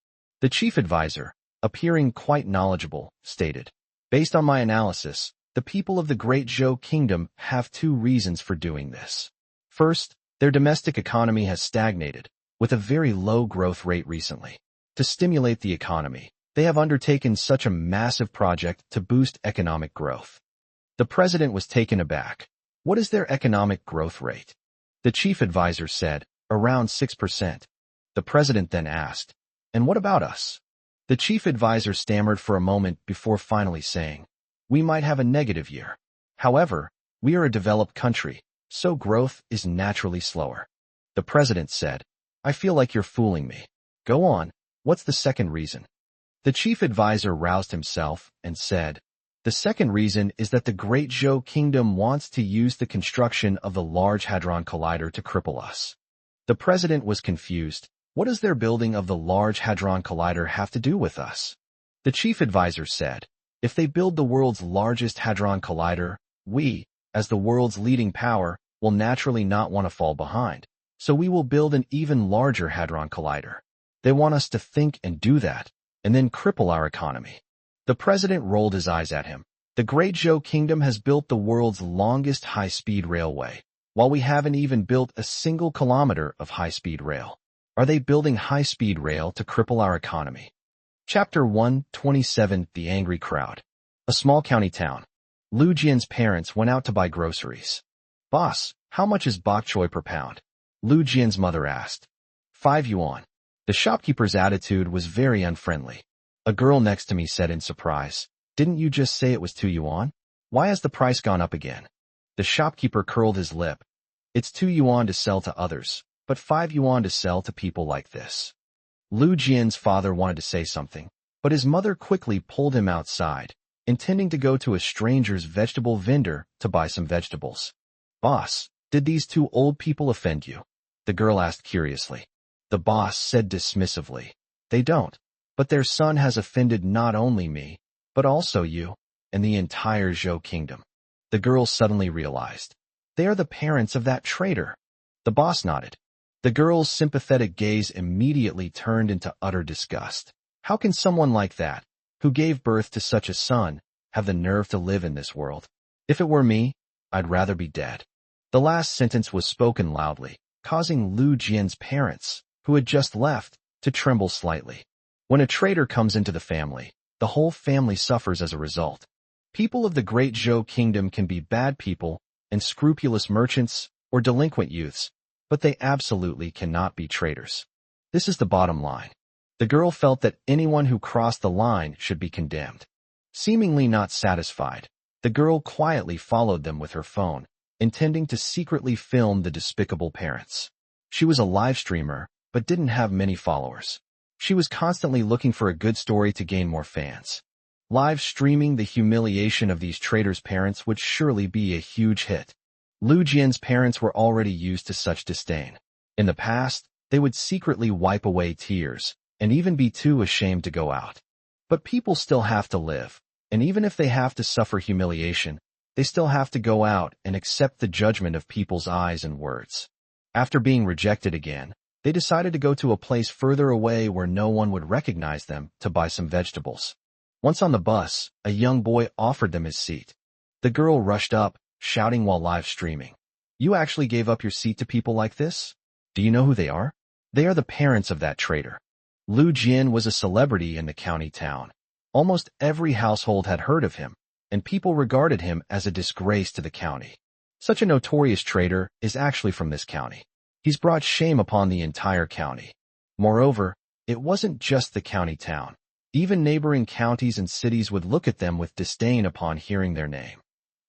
The chief advisor, appearing quite knowledgeable, stated, Based on my analysis, the people of the Great Zhou Kingdom have 2 reasons for doing this. First, their domestic economy has stagnated, with a very low growth rate recently. To stimulate the economy, they have undertaken such a massive project to boost economic growth. The president was taken aback. What is their economic growth rate? The chief advisor said, around 6%. The president then asked, and what about us? The chief advisor stammered for a moment before finally saying, we might have a negative year. However, we are a developed country, so growth is naturally slower. The president said, I feel like you're fooling me. Go on, what's the second reason? The chief advisor roused himself and said, the second reason is that the Great Zhou Kingdom wants to use the construction of the Large Hadron Collider to cripple us. The president was confused. What does their building of the Large Hadron Collider have to do with us? The chief advisor said, if they build the world's largest Hadron Collider, we, as the world's leading power, will naturally not want to fall behind. So we will build an even larger Hadron Collider. They want us to think and do that, and then cripple our economy. The president rolled his eyes at him. The Great Zhou Kingdom has built the world's longest high-speed railway, while we haven't even built a single kilometer of high-speed rail. Are they building high-speed rail to cripple our economy? Chapter 127 The Angry Crowd. A small county town. Lu Jian's parents went out to buy groceries. Boss, how much is bok choy per pound? Lu Jian's mother asked. 5 yuan. The shopkeeper's attitude was very unfriendly. A girl next to me said in surprise, didn't you just say it was 2 yuan? Why has the price gone up again? The shopkeeper curled his lip. It's 2 yuan to sell to others, but 5 yuan to sell to people like this. Lu Jian's father wanted to say something, but his mother quickly pulled him outside, intending to go to a stranger's vegetable vendor to buy some vegetables. Boss, did these 2 old people offend you? the girl asked curiously. The boss said dismissively, "They don't. But their son has offended not only me, but also you, and the entire Zhou kingdom." The girl suddenly realized. They are the parents of that traitor. The boss nodded. The girl's sympathetic gaze immediately turned into utter disgust. How can someone like that, who gave birth to such a son, have the nerve to live in this world? If it were me, I'd rather be dead. The last sentence was spoken loudly, causing Lu Jian's parents, who had just left, to tremble slightly. When a traitor comes into the family, the whole family suffers as a result. People of the great Zhou kingdom can be bad people, unscrupulous merchants, or delinquent youths, but they absolutely cannot be traitors. This is the bottom line. The girl felt that anyone who crossed the line should be condemned. Seemingly not satisfied, the girl quietly followed them with her phone, intending to secretly film the despicable parents. She was a live streamer, but didn't have many followers. She was constantly looking for a good story to gain more fans. Live streaming the humiliation of these traitors' parents would surely be a huge hit. Lu Jian's parents were already used to such disdain. In the past, they would secretly wipe away tears, and even be too ashamed to go out. But people still have to live, and even if they have to suffer humiliation, they still have to go out and accept the judgment of people's eyes and words. After being rejected again, they decided to go to a place further away where no one would recognize them to buy some vegetables. Once on the bus, a young boy offered them his seat. The girl rushed up, shouting while live streaming, "You actually gave up your seat to people like this? Do you know who they are? They are the parents of that traitor." Lu Jian was a celebrity in the county town. Almost every household had heard of him, and people regarded him as a disgrace to the county. Such a notorious traitor is actually from this county. He's brought shame upon the entire county. Moreover, it wasn't just the county town. Even neighboring counties and cities would look at them with disdain upon hearing their name.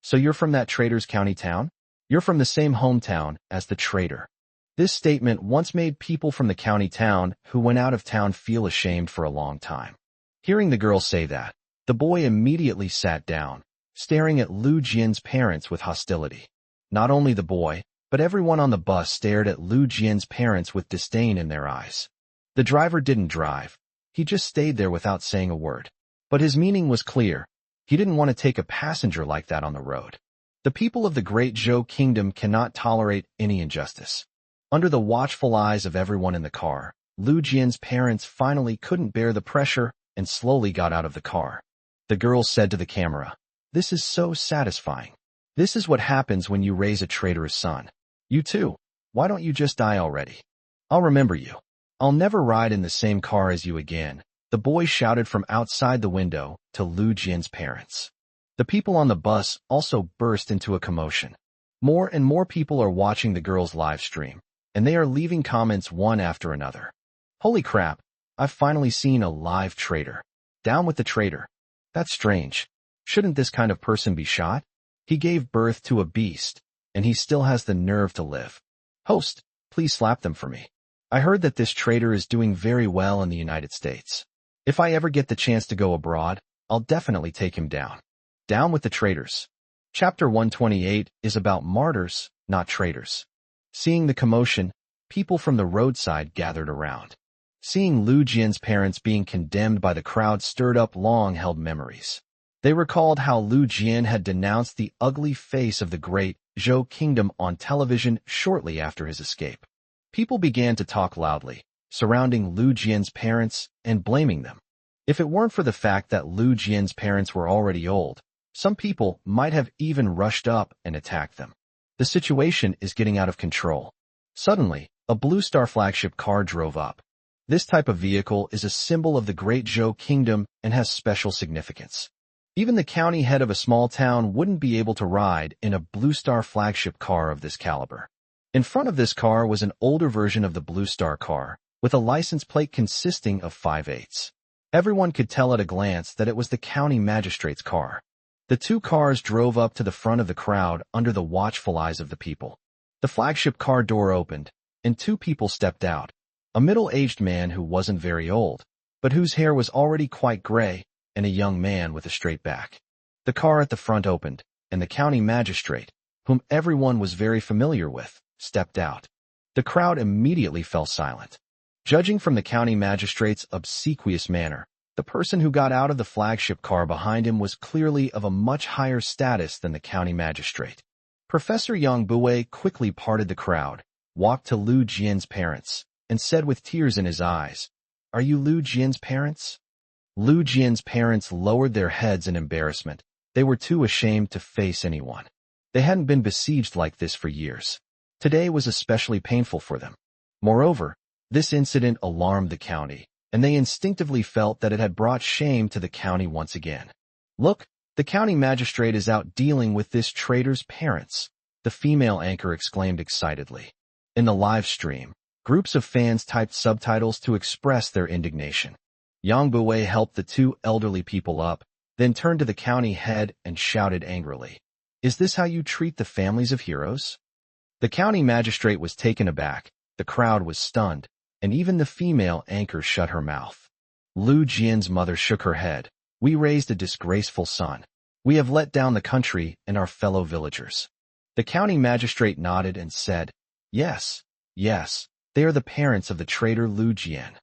"So you're from that traitor's county town? You're from the same hometown as the traitor." This statement once made people from the county town who went out of town feel ashamed for a long time. Hearing the girl say that, the boy immediately sat down, staring at Lu Jian's parents with hostility. Not only the boy, but everyone on the bus stared at Lu Jian's parents with disdain in their eyes. The driver didn't drive. He just stayed there without saying a word. But his meaning was clear. He didn't want to take a passenger like that on the road. The people of the great Zhou kingdom cannot tolerate any injustice. Under the watchful eyes of everyone in the car, Lu Jian's parents finally couldn't bear the pressure and slowly got out of the car. The girl said to the camera, "This is so satisfying. This is what happens when you raise a traitorous son. You too. Why don't you just die already? I'll remember you. I'll never ride in the same car as you again," the boy shouted from outside the window to Lu Jian's parents. The people on the bus also burst into a commotion. More and more people are watching the girl's live stream, and they are leaving comments one after another. "Holy crap, I've finally seen a live traitor. Down with the traitor. That's strange. Shouldn't this kind of person be shot? He gave birth to a beast, and he still has the nerve to live. Host, please slap them for me. I heard that this traitor is doing very well in the United States. If I ever get the chance to go abroad, I'll definitely take him down. Down with the traitors." Chapter 128 is about martyrs, not traitors. Seeing the commotion, people from the roadside gathered around. Seeing Lu Jian's parents being condemned by the crowd stirred up long-held memories. They recalled how Lu Jian had denounced the ugly face of the great Zhou kingdom on television shortly after his escape. People began to talk loudly, surrounding Lu Jian's parents and blaming them. If it weren't for the fact that Lu Jian's parents were already old, some people might have even rushed up and attacked them. The situation is getting out of control. Suddenly, a Blue Star flagship car drove up. This type of vehicle is a symbol of the great Zhou kingdom and has special significance. Even the county head of a small town wouldn't be able to ride in a Blue Star flagship car of this caliber. In front of this car was an older version of the Blue Star car, with a license plate consisting of 5/8. Everyone could tell at a glance that it was the county magistrate's car. The two cars drove up to the front of the crowd under the watchful eyes of the people. The flagship car door opened, and two people stepped out. A middle-aged man who wasn't very old, but whose hair was already quite gray, and a young man with a straight back. The car at the front opened, and the county magistrate, whom everyone was very familiar with, stepped out. The crowd immediately fell silent. Judging from the county magistrate's obsequious manner, the person who got out of the flagship car behind him was clearly of a much higher status than the county magistrate. Professor Yang Bue quickly parted the crowd, walked to Lu Jian's parents, and said with tears in his eyes, "Are you Lu Jian's parents?" Lu Jian's parents lowered their heads in embarrassment. They were too ashamed to face anyone. They hadn't been besieged like this for years. Today was especially painful for them. Moreover, this incident alarmed the county, and they instinctively felt that it had brought shame to the county once again. "Look, the county magistrate is out dealing with this traitor's parents," the female anchor exclaimed excitedly. In the live stream, groups of fans typed subtitles to express their indignation. Yang Bue helped the two elderly people up, then turned to the county head and shouted angrily, "Is this how you treat the families of heroes?" The county magistrate was taken aback, the crowd was stunned, and even the female anchor shut her mouth. Lu Jian's mother shook her head. "We raised a disgraceful son. We have let down the country and our fellow villagers." The county magistrate nodded and said, Yes, they are the parents of the traitor Lu Jian."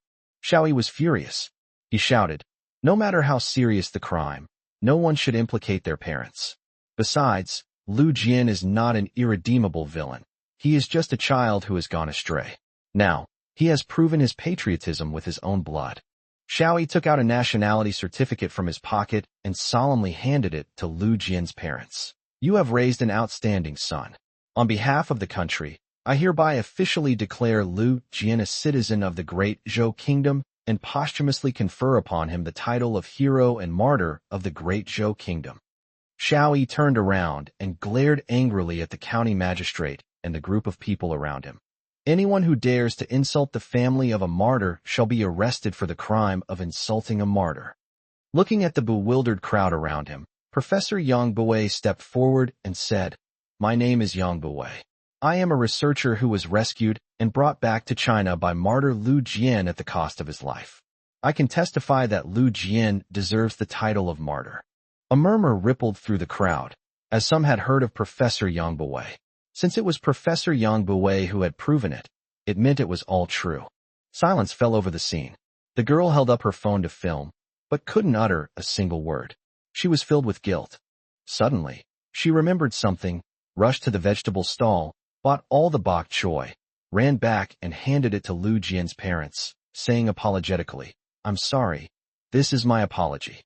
Xiao Yi was furious. He shouted, "No matter how serious the crime, no one should implicate their parents. Besides, Lu Jian is not an irredeemable villain. He is just a child who has gone astray. Now, he has proven his patriotism with his own blood." Xiao Yi took out a nationality certificate from his pocket and solemnly handed it to Lu Jian's parents. "You have raised an outstanding son. On behalf of the country, I hereby officially declare Lu Jian a citizen of the Great Zhou Kingdom and posthumously confer upon him the title of Hero and Martyr of the Great Zhou Kingdom." Xiao Yi turned around and glared angrily at the county magistrate and the group of people around him. "Anyone who dares to insult the family of a martyr shall be arrested for the crime of insulting a martyr." Looking at the bewildered crowd around him, Professor Yang Bue stepped forward and said, "My name is Yang Bue. I am a researcher who was rescued and brought back to China by martyr Lu Jian at the cost of his life. I can testify that Lu Jian deserves the title of martyr." A murmur rippled through the crowd, as some had heard of Professor Yang Bue. Since it was Professor Yang Bue who had proven it, it meant it was all true. Silence fell over the scene. The girl held up her phone to film, but couldn't utter a single word. She was filled with guilt. Suddenly, she remembered something, rushed to the vegetable stall, bought all the bok choy, ran back and handed it to Lu Jian's parents, saying apologetically, "I'm sorry. This is my apology."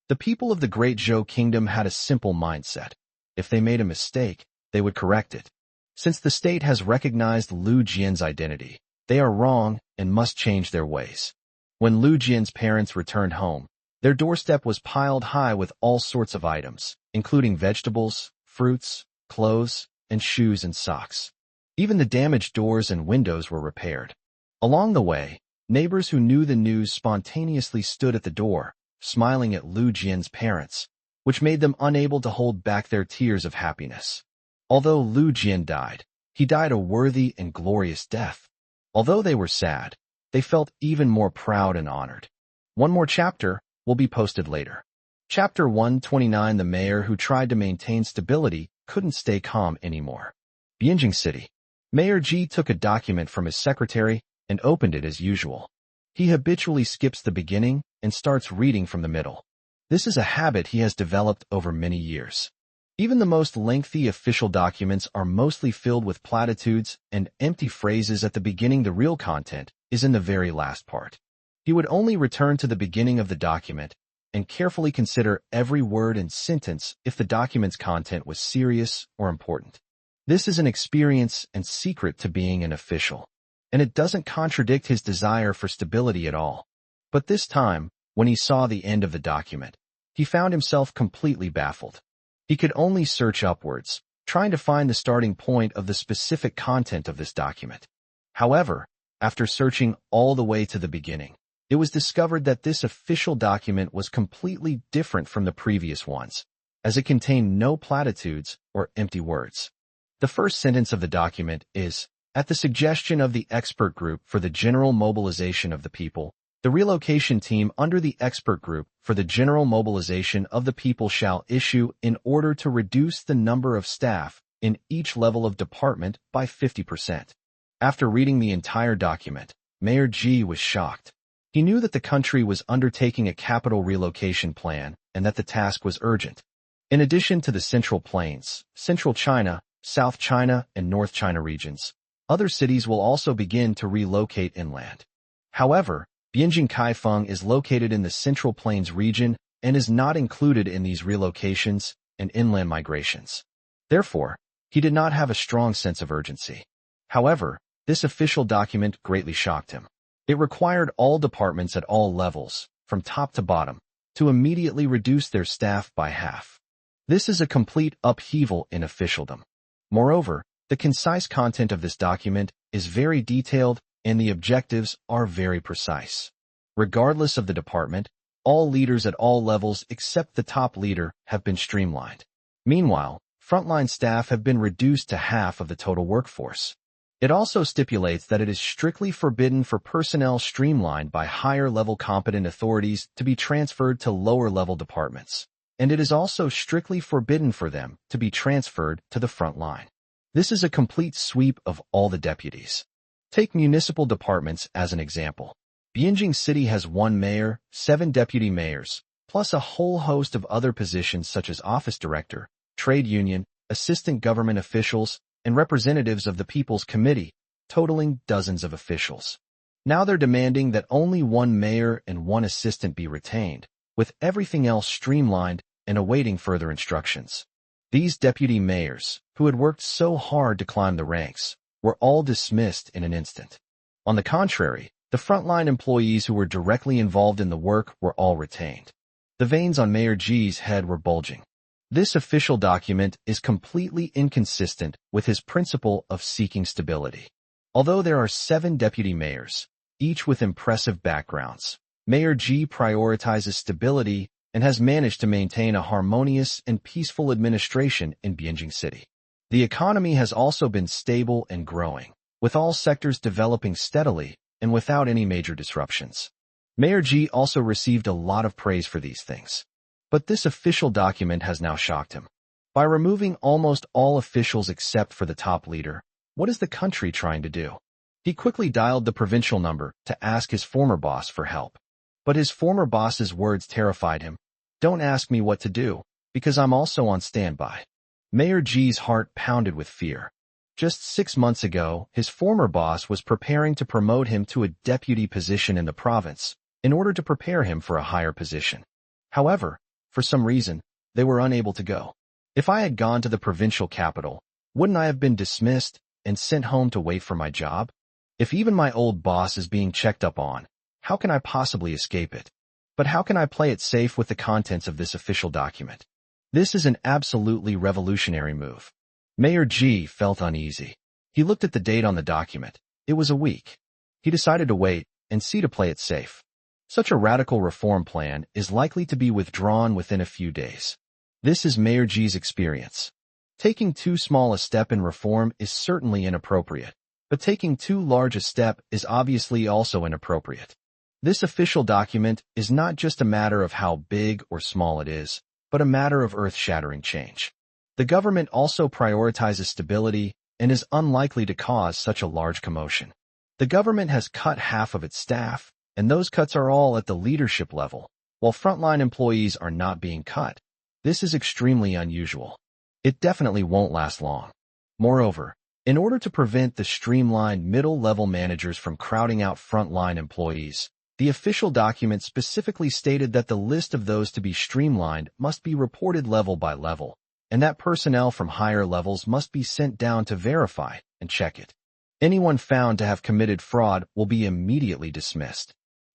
The people of the Great Zhou Kingdom had a simple mindset. If they made a mistake, they would correct it. Since the state has recognized Lu Jian's identity, they are wrong and must change their ways. When Lu Jian's parents returned home, their doorstep was piled high with all sorts of items, including vegetables, fruits, clothes, and shoes and socks. Even the damaged doors and windows were repaired. Along the way, neighbors who knew the news spontaneously stood at the door, smiling at Lu Jian's parents, which made them unable to hold back their tears of happiness. Although Lu Jian died, he died a worthy and glorious death. Although they were sad, they felt even more proud and honored. One more chapter will be posted later. Chapter 129. The mayor who tried to maintain stability couldn't stay calm anymore. Bianjing City. Mayor Ji took a document from his secretary and opened it as usual. He habitually skips the beginning and starts reading from the middle. This is a habit he has developed over many years. Even the most lengthy official documents are mostly filled with platitudes and empty phrases at the beginning. The real content is in the very last part. He would only return to the beginning of the document and carefully consider every word and sentence if the document's content was serious or important. This is an experience and secret to being an official, and it doesn't contradict his desire for stability at all. But this time, when he saw the end of the document, he found himself completely baffled. He could only search upwards, trying to find the starting point of the specific content of this document. However, after searching all the way to the beginning, it was discovered that this official document was completely different from the previous ones, as it contained no platitudes or empty words. The first sentence of the document is, "At the suggestion of the expert group for the general mobilization of the people, the relocation team under the expert group for the general mobilization of the people shall issue in order to reduce the number of staff in each level of department by 50%. After reading the entire document, Mayor Ji was shocked. He knew that the country was undertaking a capital relocation plan and that the task was urgent. In addition to the Central Plains, Central China, South China, and North China regions, other cities will also begin to relocate inland. However, Bianjing Kaifeng is located in the Central Plains region and is not included in these relocations and inland migrations. Therefore, he did not have a strong sense of urgency. However, this official document greatly shocked him. It required all departments at all levels, from top to bottom, to immediately reduce their staff by half. This is a complete upheaval in officialdom. Moreover, the concise content of this document is very detailed and the objectives are very precise. Regardless of the department, all leaders at all levels except the top leader have been streamlined. Meanwhile, frontline staff have been reduced to half of the total workforce. It also stipulates that it is strictly forbidden for personnel streamlined by higher-level competent authorities to be transferred to lower-level departments, and it is also strictly forbidden for them to be transferred to the front line. This is a complete sweep of all the deputies. Take municipal departments as an example. Bianjing City has 1 mayor, 7 deputy mayors, plus a whole host of other positions such as office director, trade union, assistant government officials, and representatives of the People's Committee, totaling dozens of officials. Now they're demanding that only 1 mayor and 1 assistant be retained, with everything else streamlined and awaiting further instructions. These deputy mayors, who had worked so hard to climb the ranks, were all dismissed in an instant. On the contrary, the frontline employees who were directly involved in the work were all retained. The veins on Mayor G's head were bulging. This official document is completely inconsistent with his principle of seeking stability. Although there are 7 deputy mayors, each with impressive backgrounds, Mayor G prioritizes stability and has managed to maintain a harmonious and peaceful administration in Bianjing City. The economy has also been stable and growing, with all sectors developing steadily and without any major disruptions. Mayor G also received a lot of praise for these things. But this official document has now shocked him. By removing almost all officials except for the top leader, what is the country trying to do? He quickly dialed the provincial number to ask his former boss for help. But his former boss's words terrified him. Don't ask me what to do, because I'm also on standby. Mayor G's heart pounded with fear. Just 6 months ago, his former boss was preparing to promote him to a deputy position in the province in order to prepare him for a higher position. However, for some reason, they were unable to go. If I had gone to the provincial capital, wouldn't I have been dismissed and sent home to wait for my job? If even my old boss is being checked up on, how can I possibly escape it? But how can I play it safe with the contents of this official document? This is an absolutely revolutionary move. Mayor G felt uneasy. He looked at the date on the document. It was a week. He decided to wait and see to play it safe. Such a radical reform plan is likely to be withdrawn within a few days. This is Mayor G's experience. Taking too small a step in reform is certainly inappropriate, but taking too large a step is obviously also inappropriate. This official document is not just a matter of how big or small it is, but a matter of earth-shattering change. The government also prioritizes stability and is unlikely to cause such a large commotion. The government has cut half of its staff, and those cuts are all at the leadership level, while frontline employees are not being cut. This is extremely unusual. It definitely won't last long. Moreover, in order to prevent the streamlined middle-level managers from crowding out frontline employees, the official document specifically stated that the list of those to be streamlined must be reported level by level, and that personnel from higher levels must be sent down to verify and check it. Anyone found to have committed fraud will be immediately dismissed.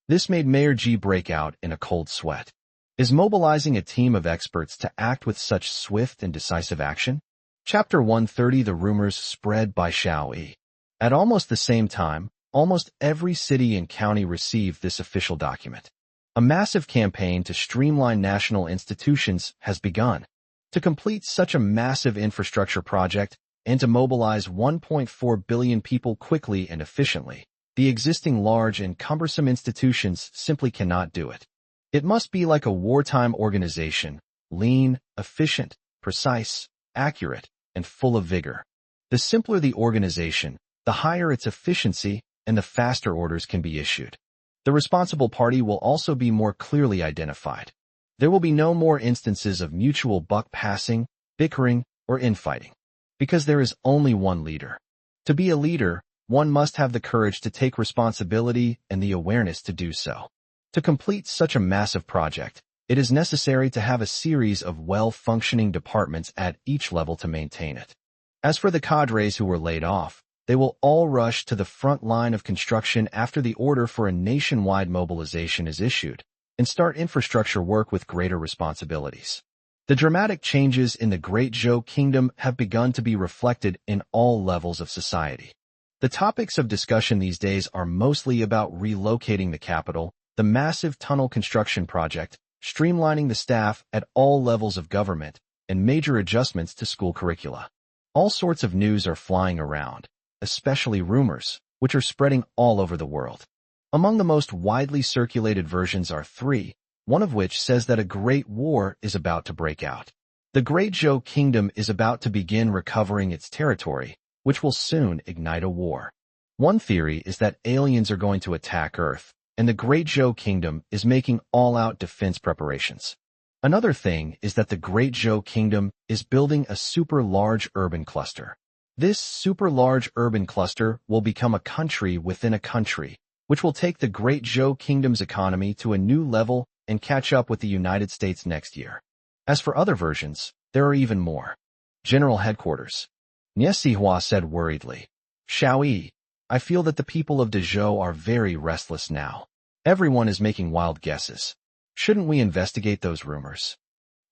This made Mayor G break out in a cold sweat. Is mobilizing a team of experts to act with such swift and decisive action? Chapter 130 The rumors spread by Xiao Yi. At almost the same time, almost every city and county received this official document. A massive campaign to streamline national institutions has begun. To complete such a massive infrastructure project and to mobilize 1.4 billion people quickly and efficiently, the existing large and cumbersome institutions simply cannot do it. It must be like a wartime organization, lean, efficient, precise, accurate, and full of vigor. The simpler the organization, the higher its efficiency and the faster orders can be issued. The responsible party will also be more clearly identified. There will be no more instances of mutual buck passing, bickering, or infighting, because there is only one leader. To be a leader, one must have the courage to take responsibility and the awareness to do so. To complete such a massive project, it is necessary to have a series of well-functioning departments at each level to maintain it. As for the cadres who were laid off, they will all rush to the front line of construction after the order for a nationwide mobilization is issued, and start infrastructure work with greater responsibilities. The dramatic changes in the Great Zhou Kingdom have begun to be reflected in all levels of society. The topics of discussion these days are mostly about relocating the capital, the massive tunnel construction project, streamlining the staff at all levels of government, and major adjustments to school curricula. All sorts of news are flying around, especially rumors, which are spreading all over the world. Among the most widely circulated versions are three, one of which says that a great war is about to break out. The Great Zhou Kingdom is about to begin recovering its territory, which will soon ignite a war. One theory is that aliens are going to attack Earth, and the Great Zhou Kingdom is making all-out defense preparations. Another thing is that the Great Zhou Kingdom is building a super-large urban cluster. This super-large urban cluster will become a country within a country, which will take the Great Zhou Kingdom's economy to a new level and catch up with the United States next year. As for other versions, there are even more. General Headquarters. Manhwa said worriedly. Xiao Yi, I feel that the people of Dezhou are very restless now. Everyone is making wild guesses. Shouldn't we investigate those rumors?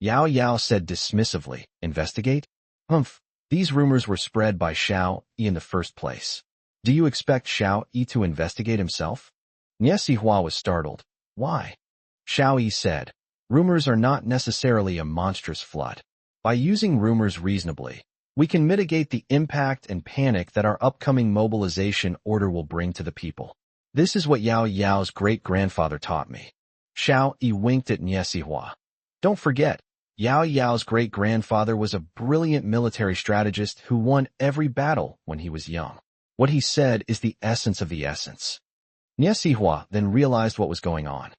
Yao said dismissively. Investigate? Humph, these rumors were spread by Xiao Yi in the first place. Do you expect Xiao Yi to investigate himself? Manhwa was startled. Why? Xiao Yi said, rumors are not necessarily a monstrous flood. By using rumors reasonably, we can mitigate the impact and panic that our upcoming mobilization order will bring to the people. This is what Yao's great-grandfather taught me. Xiao Yi winked at Manhwa. Don't forget, Yao's great-grandfather was a brilliant military strategist who won every battle when he was young. What he said is the essence of the essence. Manhwa then realized what was going on.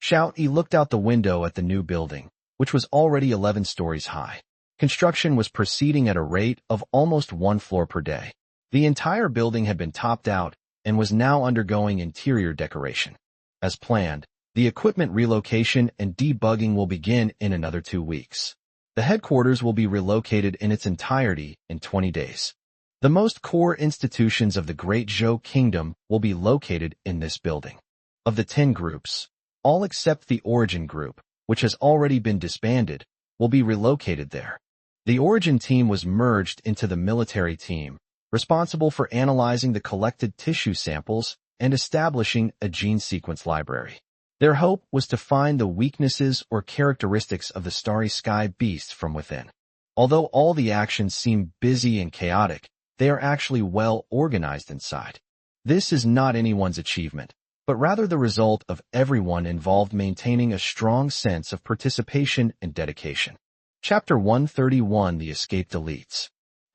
Xiao Yi looked out the window at the new building, which was already 11 stories high. Construction was proceeding at a rate of almost 1 floor per day. The entire building had been topped out and was now undergoing interior decoration. As planned, the equipment relocation and debugging will begin in another 2 weeks. The headquarters will be relocated in its entirety in 20 days. The most core institutions of the Great Zhou Kingdom will be located in this building. Of the 10 groups, all except the Origin Group, which has already been disbanded, will be relocated there. The Origin team was merged into the military team, responsible for analyzing the collected tissue samples and establishing a gene sequence library. Their hope was to find the weaknesses or characteristics of the starry sky beasts from within. Although all the actions seem busy and chaotic, they are actually well organized inside. This is not anyone's achievement, but rather the result of everyone involved maintaining a strong sense of participation and dedication. Chapter 131: The Escaped Elites.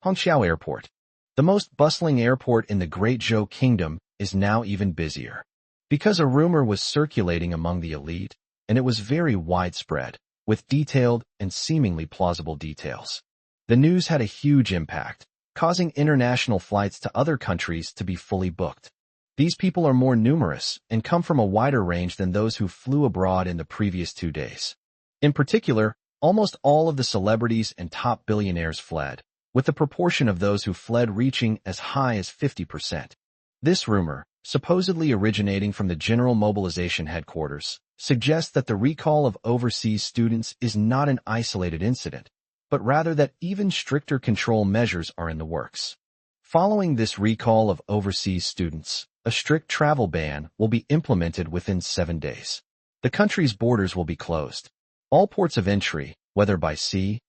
Hongqiao Airport. The most bustling airport in the Great Zhou Kingdom is now even busier. Because a rumor was circulating among the elite, and it was very widespread, with detailed and seemingly plausible details. The news had a huge impact, causing international flights to other countries to be fully booked. These people are more numerous and come from a wider range than those who flew abroad in the previous 2 days. In particular, almost all of the celebrities and top billionaires fled, with the proportion of those who fled reaching as high as 50%. This rumor, supposedly originating from the General Mobilization Headquarters, suggests that the recall of overseas students is not an isolated incident, but rather that even stricter control measures are in the works. Following this recall of overseas students, a strict travel ban will be implemented within 7 days. The country's borders will be closed. All ports of entry, whether by sea,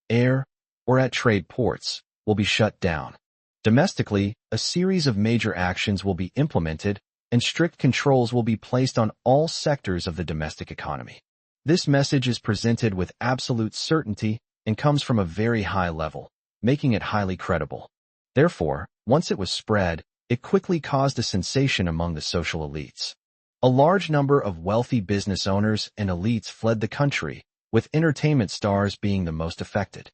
air, or at trade ports, will be shut down. Domestically, a series of major actions will be implemented, and strict controls will be placed on all sectors of the domestic economy. This message is presented with absolute certainty and comes from a very high level, making it highly credible. Therefore, once it was spread, It quickly caused a sensation among the social elites. A large number of wealthy business owners and elites fled the country, with entertainment stars being the most affected.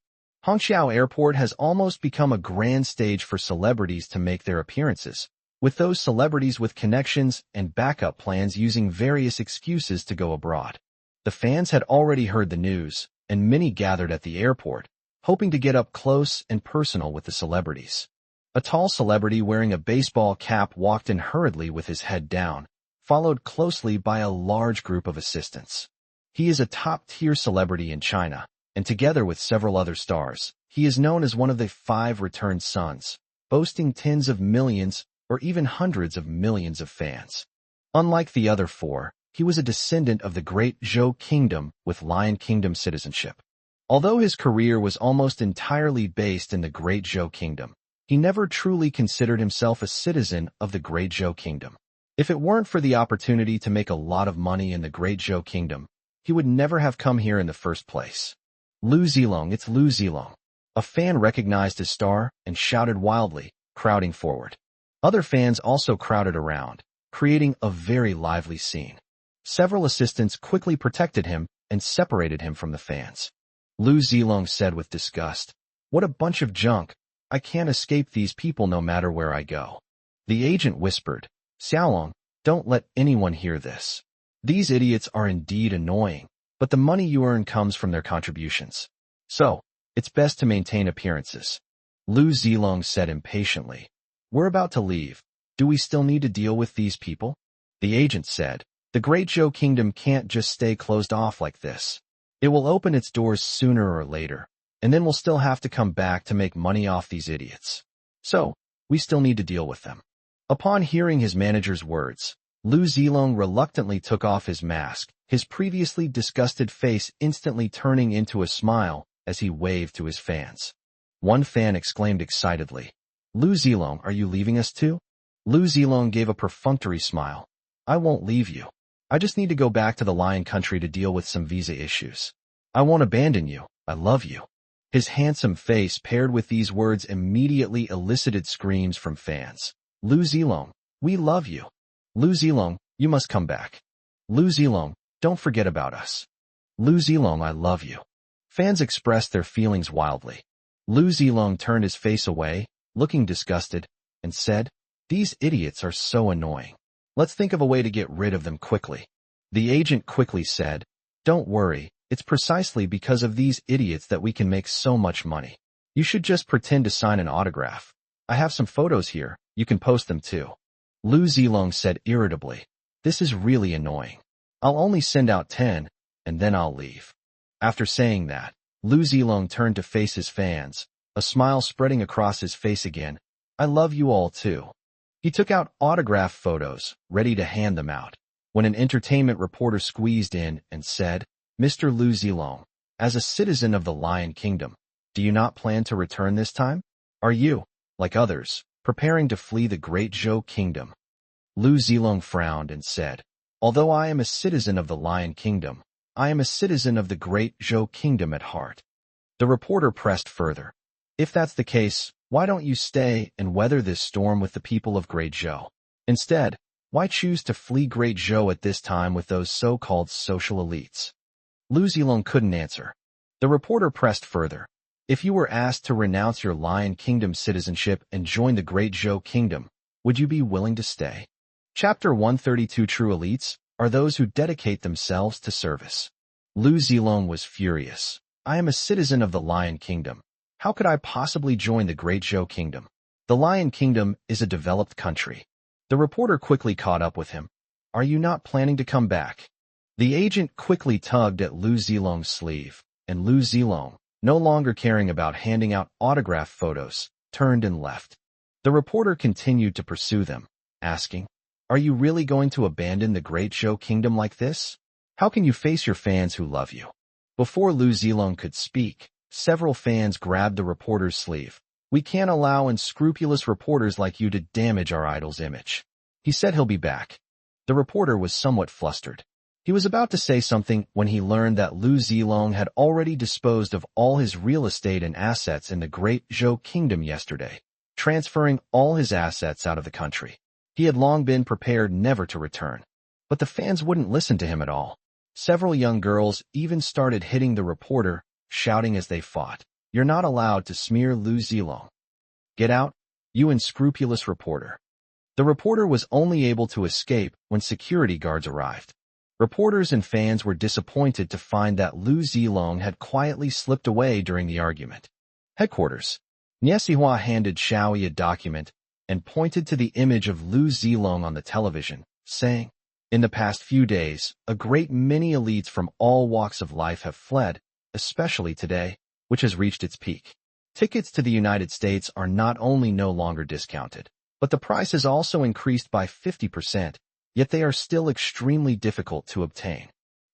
Hangzhou Airport has almost become a grand stage for celebrities to make their appearances, with those celebrities with connections and backup plans using various excuses to go abroad. The fans had already heard the news, and many gathered at the airport, hoping to get up close and personal with the celebrities. A tall celebrity wearing a baseball cap walked in hurriedly with his head down, followed closely by a large group of assistants. He is a top-tier celebrity in China, and together with several other stars, he is known as one of the 5 returned sons, boasting tens of millions or even hundreds of millions of fans. Unlike the other 4, he was a descendant of the Great Zhou Kingdom with Lion Kingdom citizenship. Although his career was almost entirely based in the Great Zhou Kingdom, he never truly considered himself a citizen of the Great Zhou Kingdom. If it weren't for the opportunity to make a lot of money in the Great Zhou Kingdom, he would never have come here in the first place. Lu Zilong, it's Lu Zilong. A fan recognized his star and shouted wildly, crowding forward. Other fans also crowded around, creating a very lively scene. Several assistants quickly protected him and separated him from the fans. Lu Zilong said with disgust, "What a bunch of junk. I can't escape these people no matter where I go." The agent whispered, "Xiaolong, don't let anyone hear this. These idiots are indeed annoying, but the money you earn comes from their contributions. So, it's best to maintain appearances." Lu Zilong said impatiently, "We're about to leave. Do we still need to deal with these people?" The agent said, "The Great Zhou Kingdom can't just stay closed off like this. It will open its doors sooner or later, and then we'll still have to come back to make money off these idiots. So, we still need to deal with them." Upon hearing his manager's words, Lu Zilong reluctantly took off his mask, his previously disgusted face instantly turning into a smile as he waved to his fans. One fan exclaimed excitedly, "Lu Zilong, are you leaving us too?" Lu Zilong gave a perfunctory smile. "I won't leave you. I just need to go back to the Lion Country to deal with some visa issues. I won't abandon you. I love you." His handsome face paired with these words immediately elicited screams from fans. "Lu Zilong, we love you. Lu Zilong, you must come back. Lu Zilong, don't forget about us. Lu Zilong, I love you." Fans expressed their feelings wildly. Lu Zilong turned his face away, looking disgusted, and said, "These idiots are so annoying. Let's think of a way to get rid of them quickly." The agent quickly said, "Don't worry, it's precisely because of these idiots that we can make so much money. You should just pretend to sign an autograph. I have some photos here, you can post them too." Lu Zilong said irritably, "This is really annoying. I'll only send out 10, and then I'll leave." After saying that, Lu Zilong turned to face his fans, a smile spreading across his face again. "I love you all too." He took out autograph photos, ready to hand them out, when an entertainment reporter squeezed in and said, "Mr. Lu Zilong, as a citizen of the Lion Kingdom, do you not plan to return this time? Are you, like others, preparing to flee the Great Zhou Kingdom?" Lu Zilong frowned and said, "Although I am a citizen of the Lion Kingdom, I am a citizen of the Great Zhou Kingdom at heart." The reporter pressed further, "If that's the case, why don't you stay and weather this storm with the people of Great Zhou? Instead, why choose to flee Great Zhou at this time with those so-called social elites?" Lu Zilong couldn't answer. The reporter pressed further, "If you were asked to renounce your Lion Kingdom citizenship and join the Great Zhou Kingdom, would you be willing to stay?" Chapter 132. True elites are those who dedicate themselves to service. Lu Zilong was furious. "I am a citizen of the Lion Kingdom. How could I possibly join the Great Zhou Kingdom? The Lion Kingdom is a developed country." The reporter quickly caught up with him. "Are you not planning to come back?" The agent quickly tugged at Lu Zilong's sleeve, and Lu Zilong, no longer caring about handing out autograph photos, turned and left. The reporter continued to pursue them, asking, "Are you really going to abandon the Great Zhou Kingdom like this? How can you face your fans who love you?" Before Lu Zilong could speak, several fans grabbed the reporter's sleeve. "We can't allow unscrupulous reporters like you to damage our idol's image. He said he'll be back." The reporter was somewhat flustered. He was about to say something when he learned that Lu Zilong had already disposed of all his real estate and assets in the Great Zhou Kingdom yesterday, transferring all his assets out of the country. He had long been prepared never to return. But the fans wouldn't listen to him at all. Several young girls even started hitting the reporter, shouting as they fought, "You're not allowed to smear Lu Zilong. Get out, you unscrupulous reporter." The reporter was only able to escape when security guards arrived. Reporters and fans were disappointed to find that Lu Zilong had quietly slipped away during the argument. Headquarters. Niesihua handed Xiao Yi a document and pointed to the image of Lu Zilong on the television, saying, "In the past few days, a great many elites from all walks of life have fled, especially today, which has reached its peak. Tickets to the United States are not only no longer discounted, but the price has also increased by 50%, yet they are still extremely difficult to obtain.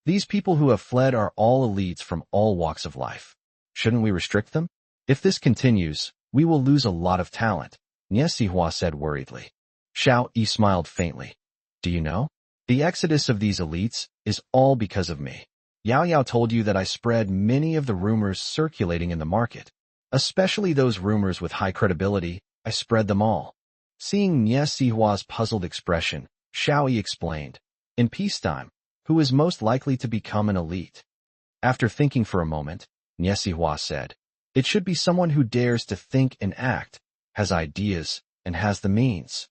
These people who have fled are all elites from all walks of life. Shouldn't we restrict them? If this continues, we will lose a lot of talent," Niesihua said worriedly. Xiao Yi smiled faintly. "Do you know? The exodus of these elites is all because of me. Yao Yao told you that I spread many of the rumors circulating in the market. Especially those rumors with high credibility, I spread them all." Seeing Niesihua's puzzled expression, Xiao Yi explained, "In peacetime, who is most likely to become an elite?" After thinking for a moment, Niesihua said, "It should be someone who dares to think and act, has ideas, and has the means."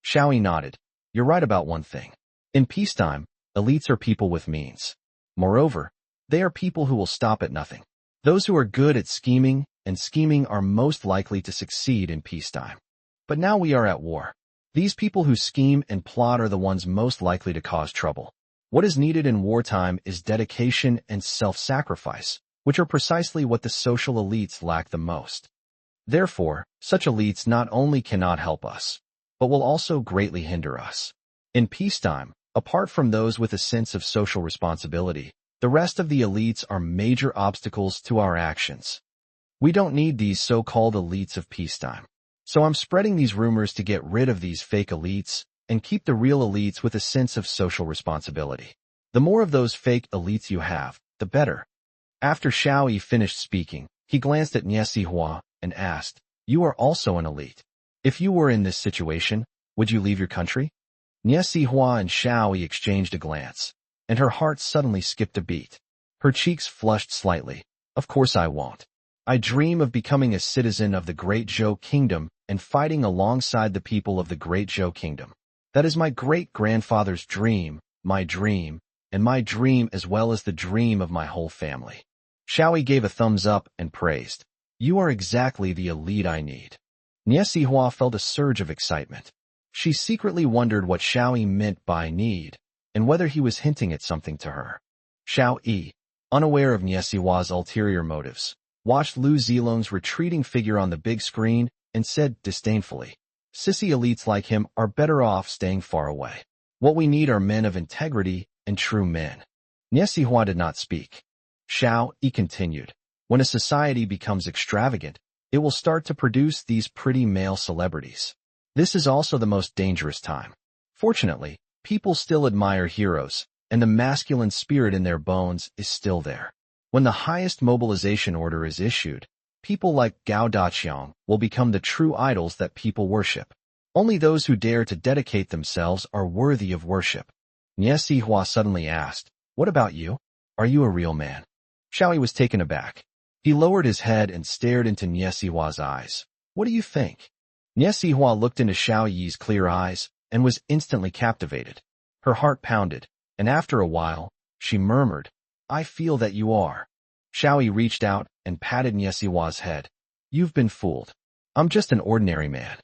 Xiao Yi nodded. "You're right about one thing. In peacetime, elites are people with means. Moreover, they are people who will stop at nothing. Those who are good at scheming and scheming are most likely to succeed in peacetime. But now we are at war. These people who scheme and plot are the ones most likely to cause trouble. What is needed in wartime is dedication and self-sacrifice, which are precisely what the social elites lack the most. Therefore, such elites not only cannot help us, but will also greatly hinder us. In peacetime, apart from those with a sense of social responsibility, the rest of the elites are major obstacles to our actions. We don't need these so-called elites of peacetime. So I'm spreading these rumors to get rid of these fake elites and keep the real elites with a sense of social responsibility. The more of those fake elites you have, the better." After Xiao Yi finished speaking, he glanced at Niesihua and asked, "You are also an elite. If you were in this situation, would you leave your country?" Niesihua and Xiao Yi exchanged a glance, and her heart suddenly skipped a beat. Her cheeks flushed slightly. "Of course I won't. I dream of becoming a citizen of the Great Zhou Kingdom and fighting alongside the people of the Great Zhou Kingdom. That is my great-grandfather's dream, and my dream as well as the dream of my whole family." Xiao Yi gave a thumbs up and praised, "You are exactly the elite I need." Niesihua felt a surge of excitement. She secretly wondered what Xiao Yi meant by need, and whether he was hinting at something to her. Xiao Yi, unaware of Niesihua's ulterior motives, watched Lu Zilong's retreating figure on the big screen and said disdainfully, "Sissy elites like him are better off staying far away. What we need are men of integrity and true men." Niesihua did not speak. Xiao Yi continued, "When a society becomes extravagant, it will start to produce these pretty male celebrities. This is also the most dangerous time. Fortunately, people still admire heroes, and the masculine spirit in their bones is still there. When the highest mobilization order is issued, people like Gao Daqiang will become the true idols that people worship. Only those who dare to dedicate themselves are worthy of worship." Niesihua suddenly asked, "What about you? Are you a real man?" Xiao Yi was taken aback. He lowered his head and stared into Niesihua's eyes. "What do you think?" Niesihua looked into Xiao Yi's clear eyes and was instantly captivated. Her heart pounded, and after a while, she murmured, "I feel that you are." Xiao Yi reached out and patted Niesihua's head. "You've been fooled. I'm just an ordinary man."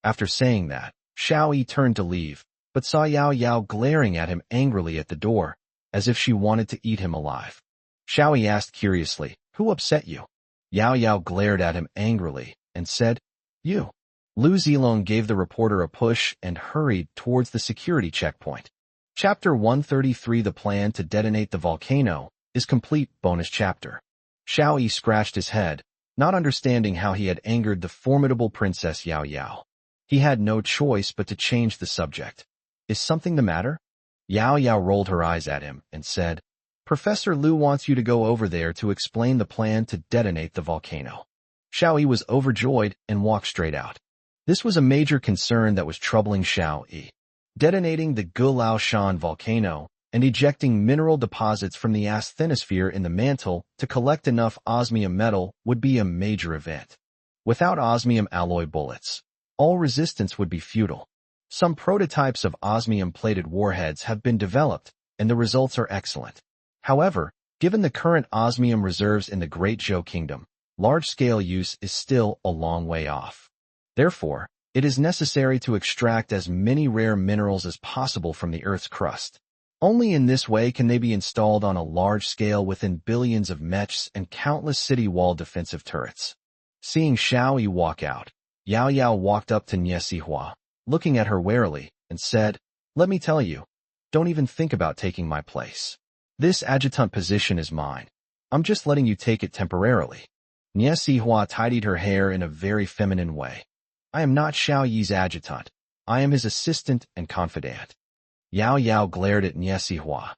After saying that, Xiao Yi turned to leave, but saw Yao Yao glaring at him angrily at the door, as if she wanted to eat him alive. Xiao Yi asked curiously, "Who upset you?" Yao Yao glared at him angrily and said, "You." Lu Zilong gave the reporter a push and hurried towards the security checkpoint. Chapter 133, The Plan to Detonate the Volcano, is complete. Bonus chapter. Xiao Yi scratched his head, not understanding how he had angered the formidable Princess Yao Yao. He had no choice but to change the subject. "Is something the matter?" Yao Yao rolled her eyes at him and said, "Professor Lu wants you to go over there to explain the plan to detonate the volcano." Xiao Yi was overjoyed and walked straight out. This was a major concern that was troubling Xiao Yi. Detonating the Gulaoshan volcano and ejecting mineral deposits from the asthenosphere in the mantle to collect enough osmium metal would be a major event. Without osmium alloy bullets, all resistance would be futile. Some prototypes of osmium-plated warheads have been developed, and the results are excellent. However, given the current osmium reserves in the Great Zhou Kingdom, large-scale use is still a long way off. Therefore, it is necessary to extract as many rare minerals as possible from the Earth's crust. Only in this way can they be installed on a large scale within billions of mechs and countless city wall defensive turrets. Seeing Xiao Yi walk out, Yao Yao walked up to Niesihua, looking at her warily, and said, "Let me tell you, don't even think about taking my place. This adjutant position is mine. I'm just letting you take it temporarily." Niesihua tidied her hair in a very feminine way. "I am not Xiao Yi's adjutant. I am his assistant and confidant." Yao Yao glared at Niesihua.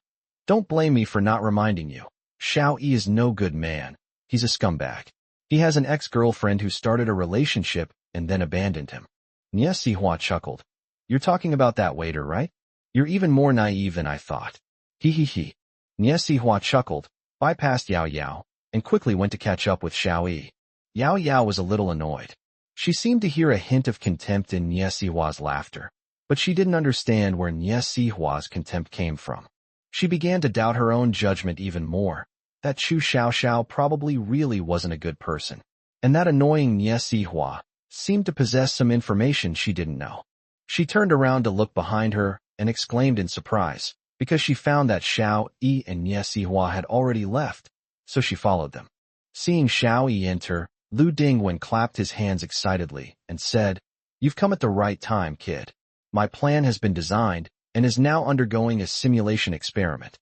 "Don't blame me for not reminding you. Xiao Yi is no good man. He's a scumbag. He has an ex-girlfriend who started a relationship and then abandoned him." Niesihua chuckled. "You're talking about that waiter, right? You're even more naive than I thought." He he he. Niesihua chuckled, bypassed Yao Yao, and quickly went to catch up with Xiao Yi. Yao Yao was a little annoyed. She seemed to hear a hint of contempt in Niesihua's laughter, but she didn't understand where Niesihua's contempt came from. She began to doubt her own judgment even more, that Chu Xiaoxiao probably really wasn't a good person, and that annoying Niesihua seemed to possess some information she didn't know. She turned around to look behind her and exclaimed in surprise, because she found that Xiao Yi and Niesihua had already left, so she followed them. Seeing Xiao Yi enter, Lu Dingwen clapped his hands excitedly and said, "You've come at the right time, kid. My plan has been designed and is now undergoing a simulation experiment."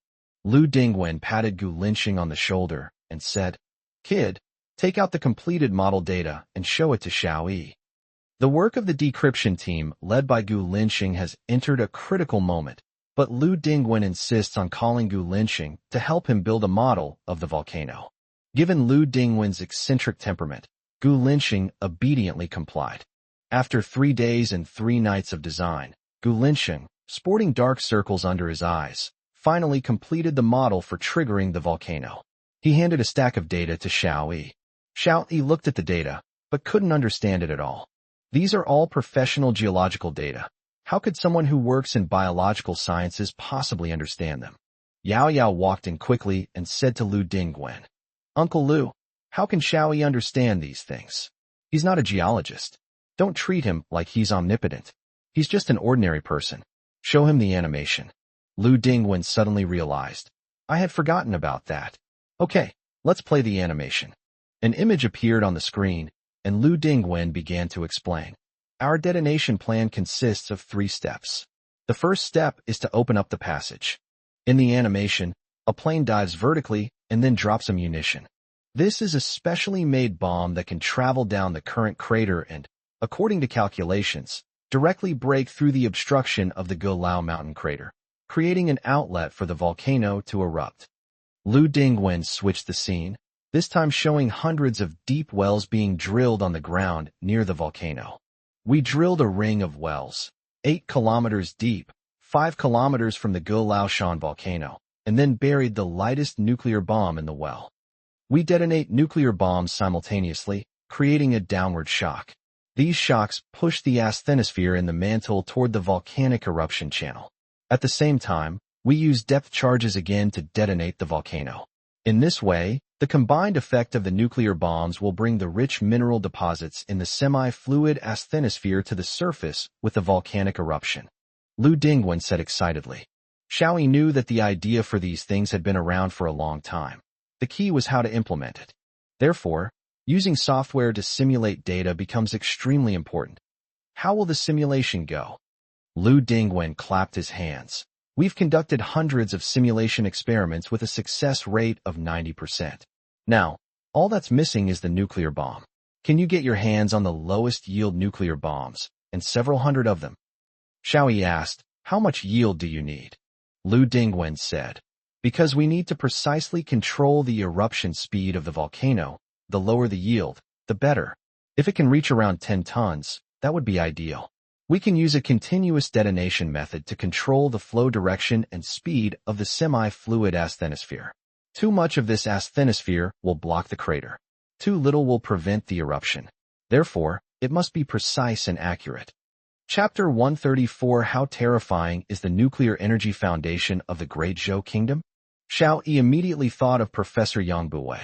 Lu Dingwen patted Gu Linxing on the shoulder and said, "Kid, take out the completed model data and show it to Xiao Yi." The work of the decryption team, led by Gu Linxing, has entered a critical moment, but Lu Dingwen insists on calling Gu Linxing to help him build a model of the volcano. Given Lu Dingwen's eccentric temperament, Gu Linxing obediently complied. After 3 days and 3 nights of design, Gu Linxing, sporting dark circles under his eyes, finally completed the model for triggering the volcano. He handed a stack of data to Xiao Yi. Xiao Yi looked at the data, but couldn't understand it at all. These are all professional geological data. How could someone who works in biological sciences possibly understand them? Yao Yao walked in quickly and said to Lu Dingwen, "Uncle Lu, how can Xiao Yi understand these things? He's not a geologist. Don't treat him like he's omnipotent. He's just an ordinary person. Show him the animation." Lu Dingwen suddenly realized, "I had forgotten about that. Okay, let's play the animation." An image appeared on the screen, and Lu Dingwen began to explain. "Our detonation plan consists of 3 steps. The first step is to open up the passage. In the animation, a plane dives vertically and then drops a munition. This is a specially made bomb that can travel down the current crater and, according to calculations, directly break through the obstruction of the Gulao mountain crater, creating an outlet for the volcano to erupt." Lu Dingwen switched the scene, this time showing hundreds of deep wells being drilled on the ground near the volcano. "We drilled a ring of wells, 8 kilometers deep, 5 kilometers from the Gulaoshan volcano, and then buried the lightest nuclear bomb in the well. We detonate nuclear bombs simultaneously, creating a downward shock. These shocks push the asthenosphere in the mantle toward the volcanic eruption channel. At the same time, we use depth charges again to detonate the volcano. In this way, the combined effect of the nuclear bombs will bring the rich mineral deposits in the semi-fluid asthenosphere to the surface with the volcanic eruption." Lu Dingwen said excitedly. Xiao Yi knew that the idea for these things had been around for a long time. The key was how to implement it. Therefore, using software to simulate data becomes extremely important. How will the simulation go? Lu Dingwen clapped his hands. "We've conducted hundreds of simulation experiments with a success rate of 90%. Now, all that's missing is the nuclear bomb. Can you get your hands on the lowest yield nuclear bombs, and several hundred of them?" Xiao Yi asked, "How much yield do you need?" Lu Dingwen said, "Because we need to precisely control the eruption speed of the volcano, the lower the yield, the better. If it can reach around 10 tons, That would be ideal. We can use a continuous detonation method to control the flow direction and speed of the semi-fluid asthenosphere. Too much of this asthenosphere will block the crater. Too little will prevent the eruption. Therefore, it must be precise and accurate. Chapter 134 How terrifying is the nuclear energy foundation of the Great Zhou Kingdom? Xiao Yi immediately thought of Professor Yang Buwei.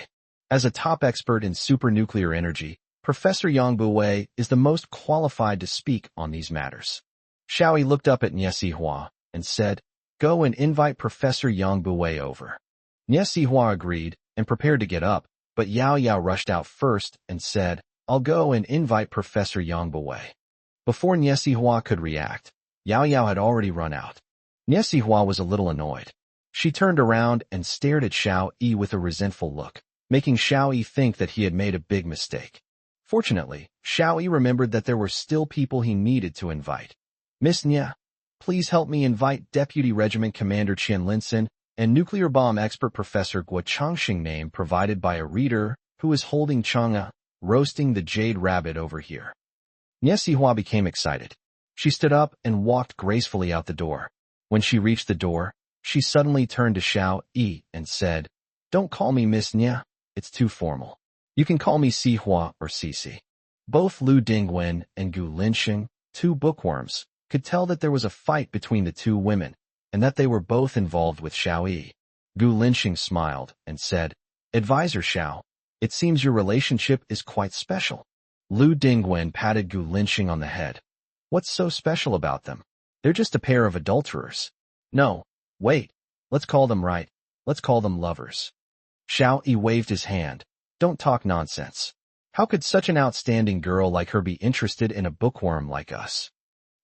As a top expert in supernuclear energy, Professor Yang Buwei is the most qualified to speak on these matters. Xiao Yi looked up at Nie Sihua and said, "Go and invite Professor Yang Buwei over." Nie Sihua agreed and prepared to get up, but Yao Yao rushed out first and said, "I'll go and invite Professor Yang Buwei." Before Nie Sihua could react, Yao Yao had already run out. Nie Sihua was a little annoyed. She turned around and stared at Xiao Yi with a resentful look, making Xiao Yi think that he had made a big mistake. Fortunately, Xiao Yi remembered that there were still people he needed to invite. "Miss Nie, please help me invite Deputy Regiment Commander Qian Linson and nuclear bomb expert Professor Guo Changxing, name provided by a reader who is holding Chang'e, roasting the jade rabbit over here." Nie Sihua became excited. She stood up and walked gracefully out the door. When she reached the door, she suddenly turned to Xiao Yi and said, "Don't call me Miss Nie. It's too formal. You can call me Sihua or Cici." Both Lu Dingwen and Gu Linxing, two bookworms, could tell that there was a fight between the two women, and that they were both involved with Xiao Yi. Gu Linxing smiled and said, "Advisor Xiao, it seems your relationship is quite special." Lu Dingwen patted Gu Linxing on the head. "What's so special about them? They're just a pair of adulterers." "No, wait, let's call them right. Let's call them lovers." Xiao Yi waved his hand. "Don't talk nonsense. How could such an outstanding girl like her be interested in a bookworm like us?"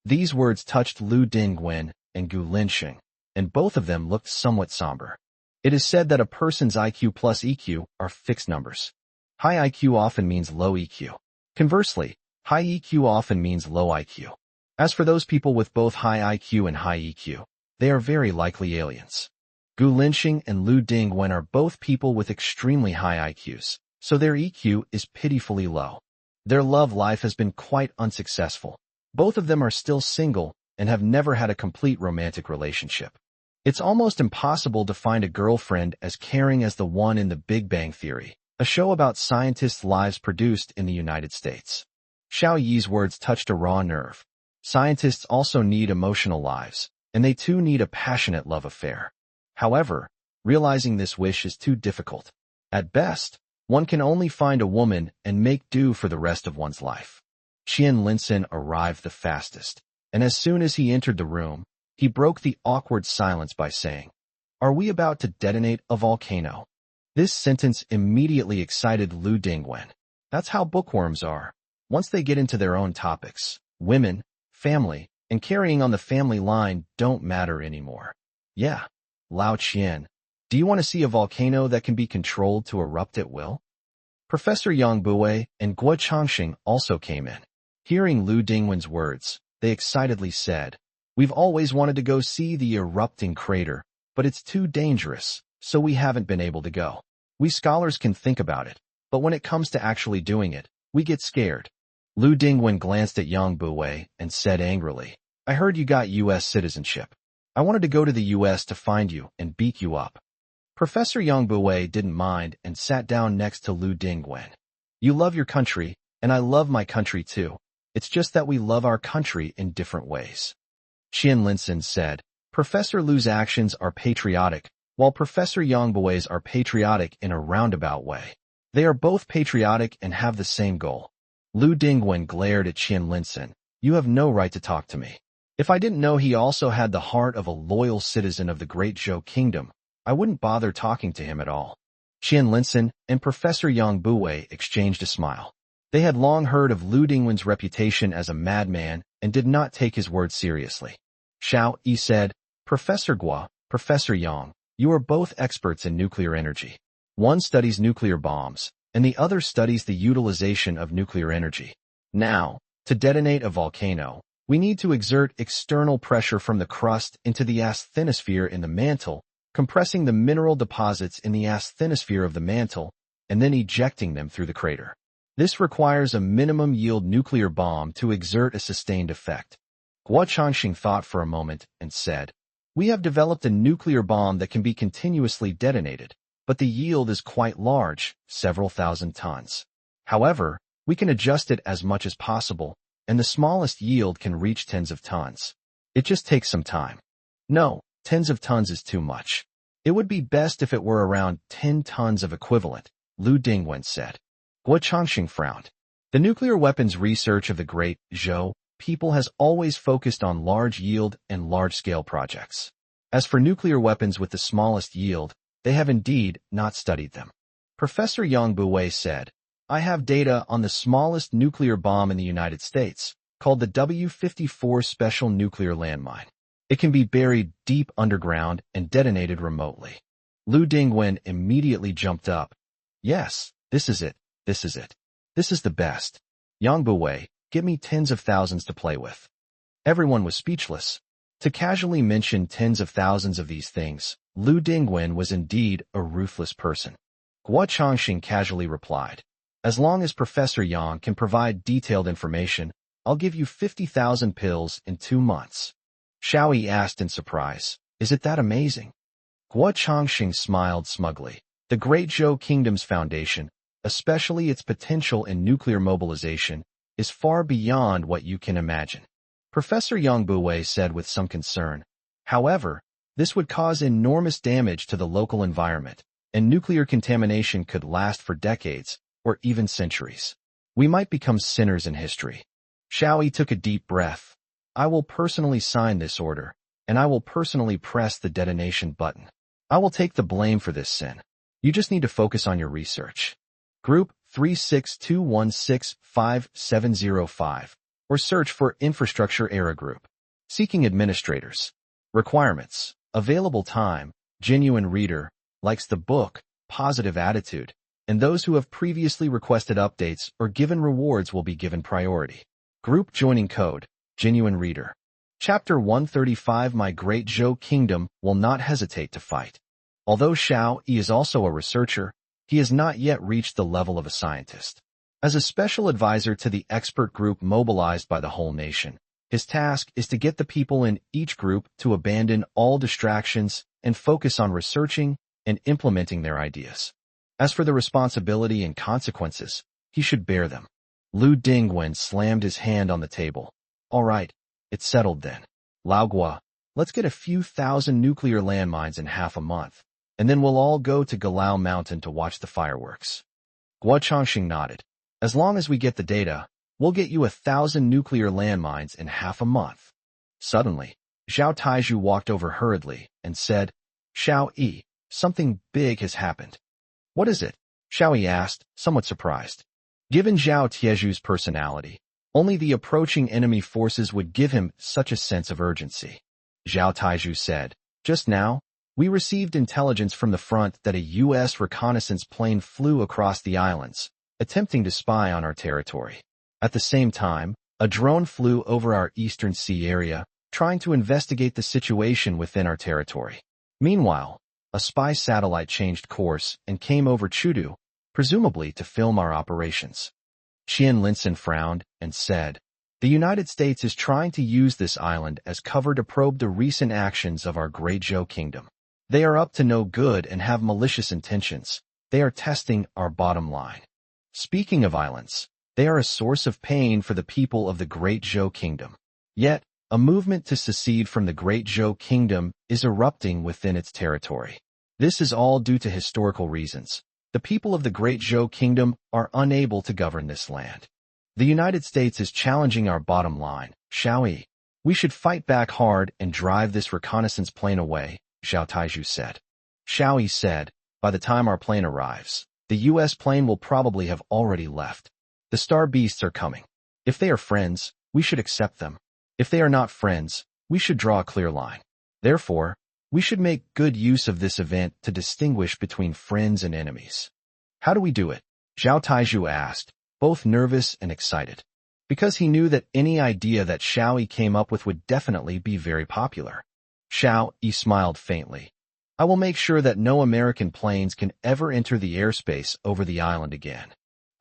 These words touched Lu Dingwen and Gu Linxing, and both of them looked somewhat somber. It is said that a person's IQ plus EQ are fixed numbers. High IQ often means low EQ. Conversely, high EQ often means low IQ. As for those people with both high IQ and high EQ, they are very likely aliens. Gu Linxing and Lu Dingwen are both people with extremely high IQs, so their EQ is pitifully low. Their love life has been quite unsuccessful. Both of them are still single and have never had a complete romantic relationship. It's almost impossible to find a girlfriend as caring as the one in The Big Bang Theory, a show about scientists' lives produced in the United States. Xiao Yi's words touched a raw nerve. Scientists also need emotional lives, and they too need a passionate love affair. However, realizing this wish is too difficult. At best, one can only find a woman and make do for the rest of one's life. Qian Linson arrived the fastest, and as soon as he entered the room, he broke the awkward silence by saying, "Are we about to detonate a volcano?" This sentence immediately excited Lu Dingwen. That's how bookworms are. Once they get into their own topics, women, family, and carrying on the family line don't matter anymore. "Yeah, Lao Qian, do you want to see a volcano that can be controlled to erupt at will?" Professor Yang Buwei and Guo Changxing also came in. Hearing Lu Dingwen's words, they excitedly said, "We've always wanted to go see the erupting crater, but it's too dangerous, so we haven't been able to go. We scholars can think about it, but when it comes to actually doing it, we get scared." Lu Dingwen glanced at Yang Buwei and said angrily, "I heard you got U.S. citizenship. I wanted to go to the U.S. to find you and beat you up." Professor Yang Buwei didn't mind and sat down next to Lu Dingwen. "You love your country, and I love my country too. It's just that we love our country in different ways." Qian Linson said, "Professor Lu's actions are patriotic, while Professor Yang Buwei's are patriotic in a roundabout way. They are both patriotic and have the same goal." Lu Dingwen glared at Qian Linson. "You have no right to talk to me. If I didn't know he also had the heart of a loyal citizen of the Great Zhou Kingdom, I wouldn't bother talking to him at all." Qian Linson and Professor Yang Buwei exchanged a smile. They had long heard of Lu Dingwen's reputation as a madman and did not take his words seriously. Xiao Yi said, "Professor Guo, Professor Yang, you are both experts in nuclear energy. One studies nuclear bombs, and the other studies the utilization of nuclear energy. Now, to detonate a volcano, we need to exert external pressure from the crust into the asthenosphere in the mantle, compressing the mineral deposits in the asthenosphere of the mantle, and then ejecting them through the crater. This requires a minimum yield nuclear bomb to exert a sustained effect. Guo Changxing thought for a moment and said, "We have developed a nuclear bomb that can be continuously detonated, but the yield is quite large, several thousand tons. However, we can adjust it as much as possible, and the smallest yield can reach tens of tons. It just takes some time." "No, tens of tons is too much. It would be best if it were around 10 tons of equivalent," Lu Dingwen said. Guo Changxing frowned. The nuclear weapons research of the great Zhou people has always focused on large yield and large-scale projects. As for nuclear weapons with the smallest yield, they have indeed not studied them. Professor Yang Buwei said, "I have data on the smallest nuclear bomb in the United States, called the W-54 Special Nuclear Landmine. It can be buried deep underground and detonated remotely." Lu Dingwen immediately jumped up. "Yes, this is it. This is it. This is the best. Yang Buwei, give me tens of thousands to play with." Everyone was speechless. To casually mention tens of thousands of these things, Lu Dingwen was indeed a ruthless person. Guo Changxing casually replied, "As long as Professor Yang can provide detailed information, I'll give you 50,000 pills in 2 months. Xiao Yi asked in surprise, "Is it that amazing?" Guo Changxing smiled smugly. The Great Zhou Kingdom's foundation, especially its potential in nuclear mobilization, is far beyond what you can imagine. Professor Yang Buwei said with some concern, "However, this would cause enormous damage to the local environment, and nuclear contamination could last for decades, or even centuries. We might become sinners in history." Xiao Yi took a deep breath. "I will personally sign this order, and I will personally press the detonation button. I will take the blame for this sin. You just need to focus on your research. Group 362165705, or search for Infrastructure Error Group. Seeking administrators. Requirements. Available time. Genuine reader. Likes the book. Positive attitude. And those who have previously requested updates or given rewards will be given priority. Group joining code. Genuine reader. Chapter 135. My Great Zhou Kingdom will not hesitate to fight." Although Xiao Yi is also a researcher, he has not yet reached the level of a scientist. As a special advisor to the expert group mobilized by the whole nation, his task is to get the people in each group to abandon all distractions and focus on researching and implementing their ideas. As for the responsibility and consequences, he should bear them. Lu Dingwen slammed his hand on the table. "All right, it's settled then. Lao Gua, let's get a few thousand nuclear landmines in half a month, and then we'll all go to Galao Mountain to watch the fireworks." Guo Changxing nodded. "As long as we get the data, we'll get you 1,000 nuclear landmines in half a month." Suddenly, Zhao Taizhu walked over hurriedly and said, "Xiao Yi, something big has happened." "What is it?" Xiao Yi asked, somewhat surprised. Given Zhao Tieju's personality, only the approaching enemy forces would give him such a sense of urgency. Zhao Taizhu said, "Just now, we received intelligence from the front that a U.S. reconnaissance plane flew across the islands, attempting to spy on our territory. At the same time, a drone flew over our eastern sea area, trying to investigate the situation within our territory. Meanwhile, a spy satellite changed course and came over Chudu, presumably to film our operations." Qian Linson frowned and said, "The United States is trying to use this island as cover to probe the recent actions of our Great Zhou Kingdom. They are up to no good and have malicious intentions. They are testing our bottom line. Speaking of islands, they are a source of pain for the people of the Great Zhou Kingdom. Yet, a movement to secede from the Great Zhou Kingdom is erupting within its territory. This is all due to historical reasons. The people of the Great Zhou Kingdom are unable to govern this land. The United States is challenging our bottom line, Xiao Yi. We should fight back hard and drive this reconnaissance plane away," Zhao Taizhu said. Xiao Yi said, "By the time our plane arrives, the U.S. plane will probably have already left. The Star Beasts are coming. If they are friends, we should accept them. If they are not friends, we should draw a clear line. Therefore, we should make good use of this event to distinguish between friends and enemies." "How do we do it?" Zhao Taizhu asked, both nervous and excited, because he knew that any idea that Xiao Yi came up with would definitely be very popular. Xiao Yi smiled faintly. "I will make sure that no American planes can ever enter the airspace over the island again.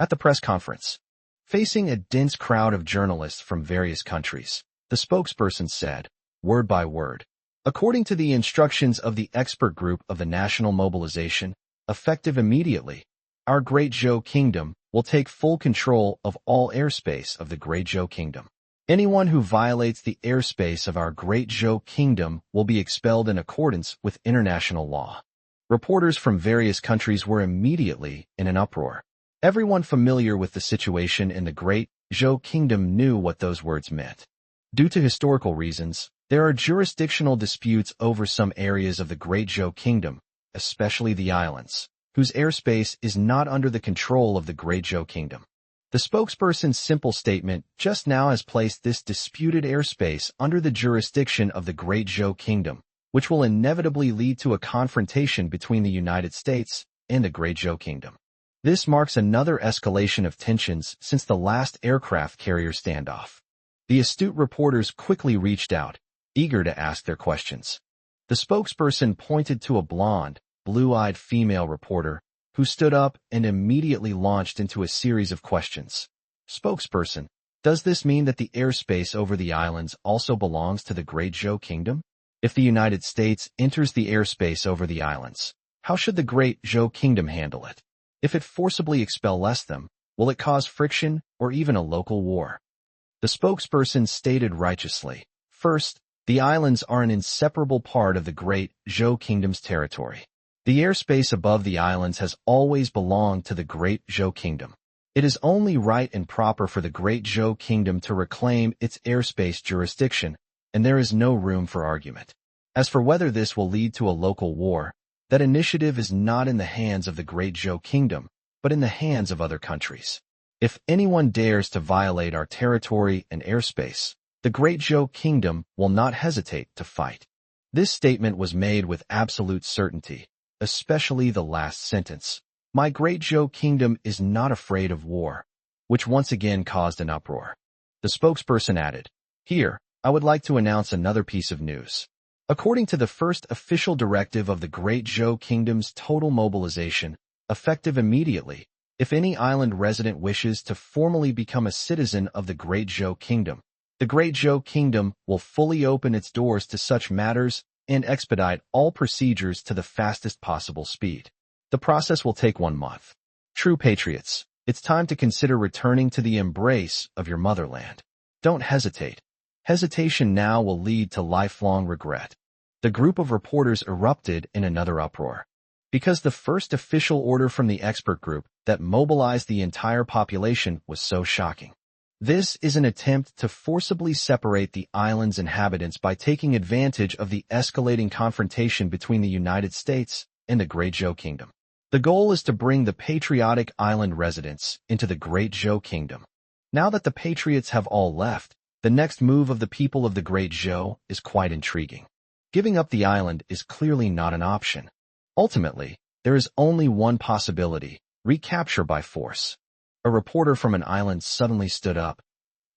At the press conference, facing a dense crowd of journalists from various countries, the spokesperson said, word by word, according to the instructions of the expert group of the National Mobilization, effective immediately, our Great Zhou Kingdom will take full control of all airspace of the Great Zhou Kingdom. Anyone who violates the airspace of our Great Zhou Kingdom will be expelled in accordance with international law. Reporters from various countries were immediately in an uproar. Everyone familiar with the situation in the Great Zhou Kingdom knew what those words meant. Due to historical reasons, there are jurisdictional disputes over some areas of the Great Zhou Kingdom, especially the islands, whose airspace is not under the control of the Great Zhou Kingdom. The spokesperson's simple statement just now has placed this disputed airspace under the jurisdiction of the Great Zhou Kingdom, which will inevitably lead to a confrontation between the United States and the Great Zhou Kingdom. This marks another escalation of tensions since the last aircraft carrier standoff. The astute reporters quickly reached out, eager to ask their questions. The spokesperson pointed to a blonde, blue-eyed female reporter who stood up and immediately launched into a series of questions. Spokesperson, does this mean that the airspace over the islands also belongs to the Great Zhou Kingdom? If the United States enters the airspace over the islands, how should the Great Zhou Kingdom handle it? If it forcibly expels them, will it cause friction or even a local war? The spokesperson stated righteously, first, the islands are an inseparable part of the Great Zhou Kingdom's territory. The airspace above the islands has always belonged to the Great Zhou Kingdom. It is only right and proper for the Great Zhou Kingdom to reclaim its airspace jurisdiction, and there is no room for argument. As for whether this will lead to a local war, that initiative is not in the hands of the Great Zhou Kingdom, but in the hands of other countries. If anyone dares to violate our territory and airspace, the Great Zhou Kingdom will not hesitate to fight. This statement was made with absolute certainty, especially the last sentence. My Great Zhou Kingdom is not afraid of war, which once again caused an uproar. The spokesperson added, here, I would like to announce another piece of news. According to the first official directive of the Great Zhou Kingdom's total mobilization, effective immediately, if any island resident wishes to formally become a citizen of the Great Zhou Kingdom, the Great Zhou Kingdom will fully open its doors to such matters and expedite all procedures to the fastest possible speed. The process will take 1 month. True patriots, it's time to consider returning to the embrace of your motherland. Don't hesitate. Hesitation now will lead to lifelong regret. The group of reporters erupted in another uproar. Because the first official order from the expert group that mobilized the entire population was so shocking. This is an attempt to forcibly separate the island's inhabitants by taking advantage of the escalating confrontation between the United States and the Great Zhou Kingdom. The goal is to bring the patriotic island residents into the Great Zhou Kingdom. Now that the patriots have all left, the next move of the people of the Great Zhou is quite intriguing. Giving up the island is clearly not an option. Ultimately, there is only one possibility: recapture by force. A reporter from an island suddenly stood up.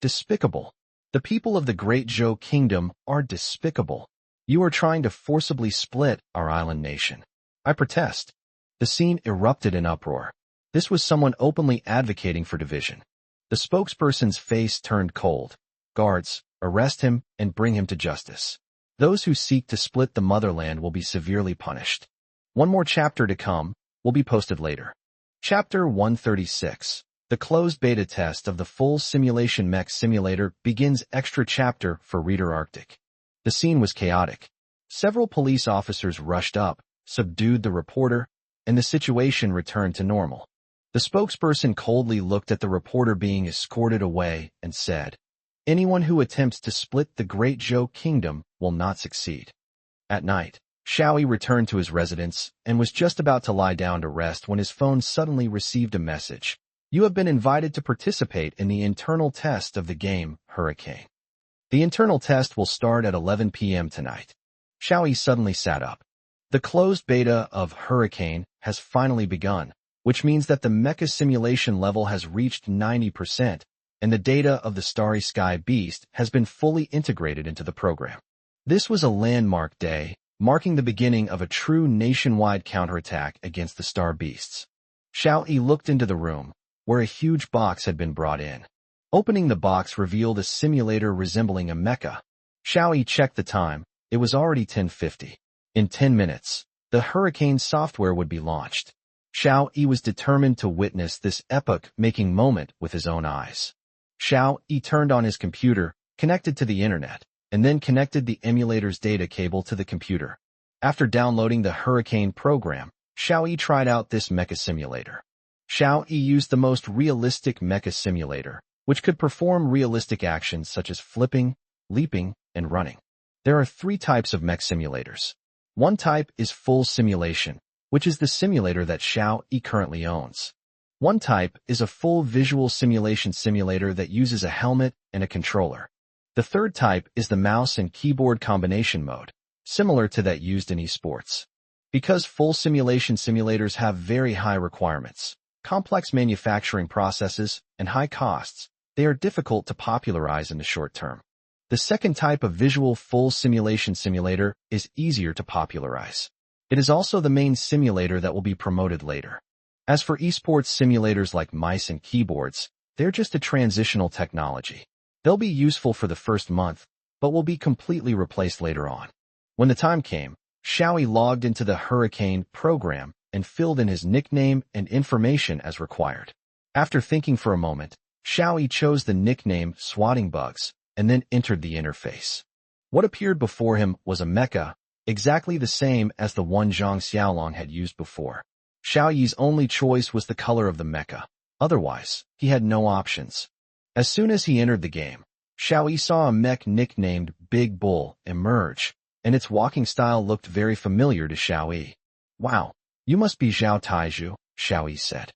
Despicable. The people of the Great Zhou Kingdom are despicable. You are trying to forcibly split our island nation. I protest. The scene erupted in uproar. This was someone openly advocating for division. The spokesperson's face turned cold. Guards, arrest him and bring him to justice. Those who seek to split the motherland will be severely punished. One more chapter to come will be posted later. Chapter 136. The closed beta test of the full simulation Mechs simulator begins. Extra chapter for Reader Arctic. The scene was chaotic. Several police officers rushed up, subdued the reporter, and the situation returned to normal. The spokesperson coldly looked at the reporter being escorted away and said, anyone who attempts to split the Great Zhou Kingdom will not succeed. At night, Xiao Yi returned to his residence and was just about to lie down to rest when his phone suddenly received a message. You have been invited to participate in the internal test of the game, Hurricane. The internal test will start at 11 p.m. tonight. Xiao Yi suddenly sat up. The closed beta of Hurricane has finally begun, which means that the mecha simulation level has reached 90%, and the data of the Starry Sky Beast has been fully integrated into the program. This was a landmark day, marking the beginning of a true nationwide counterattack against the Star Beasts. Xiao Yi looked into the room, where a huge box had been brought in. Opening the box revealed a simulator resembling a mecha. Xiao Yi checked the time. It was already 10:50. In 10 minutes, the Hurricane software would be launched. Xiao Yi was determined to witness this epoch-making moment with his own eyes. Xiao Yi turned on his computer, connected to the internet, and then connected the emulator's data cable to the computer. After downloading the Hurricane program, Xiao Yi tried out this mecha simulator. Xiao Yi used the most realistic mecha simulator, which could perform realistic actions such as flipping, leaping, and running. There are 3 types of mech simulators. One type is full simulation, which is the simulator that Xiao Yi currently owns. One type is a full visual simulation simulator that uses a helmet and a controller. The third type is the mouse and keyboard combination mode, similar to that used in esports. Because full simulation simulators have very high requirements, complex manufacturing processes, and high costs, they are difficult to popularize in the short term. The second type of visual full simulation simulator is easier to popularize. It is also the main simulator that will be promoted later. As for esports simulators like mice and keyboards, they're just a transitional technology. They'll be useful for the first month, but will be completely replaced later on. When the time came, Xiao Yi logged into the Hurricane program and filled in his nickname and information as required. After thinking for a moment, Xiao Yi chose the nickname Swatting Bugs and then entered the interface. What appeared before him was a mecha, exactly the same as the one Zhang Xiaolong had used before. Xiao Yi's only choice was the color of the mecha. Otherwise, he had no options. As soon as he entered the game, Xiao Yi saw a mech nicknamed Big Bull emerge, and its walking style looked very familiar to Xiao Yi. "Wow, you must be Zhao Taizhu," Xiao Yi said.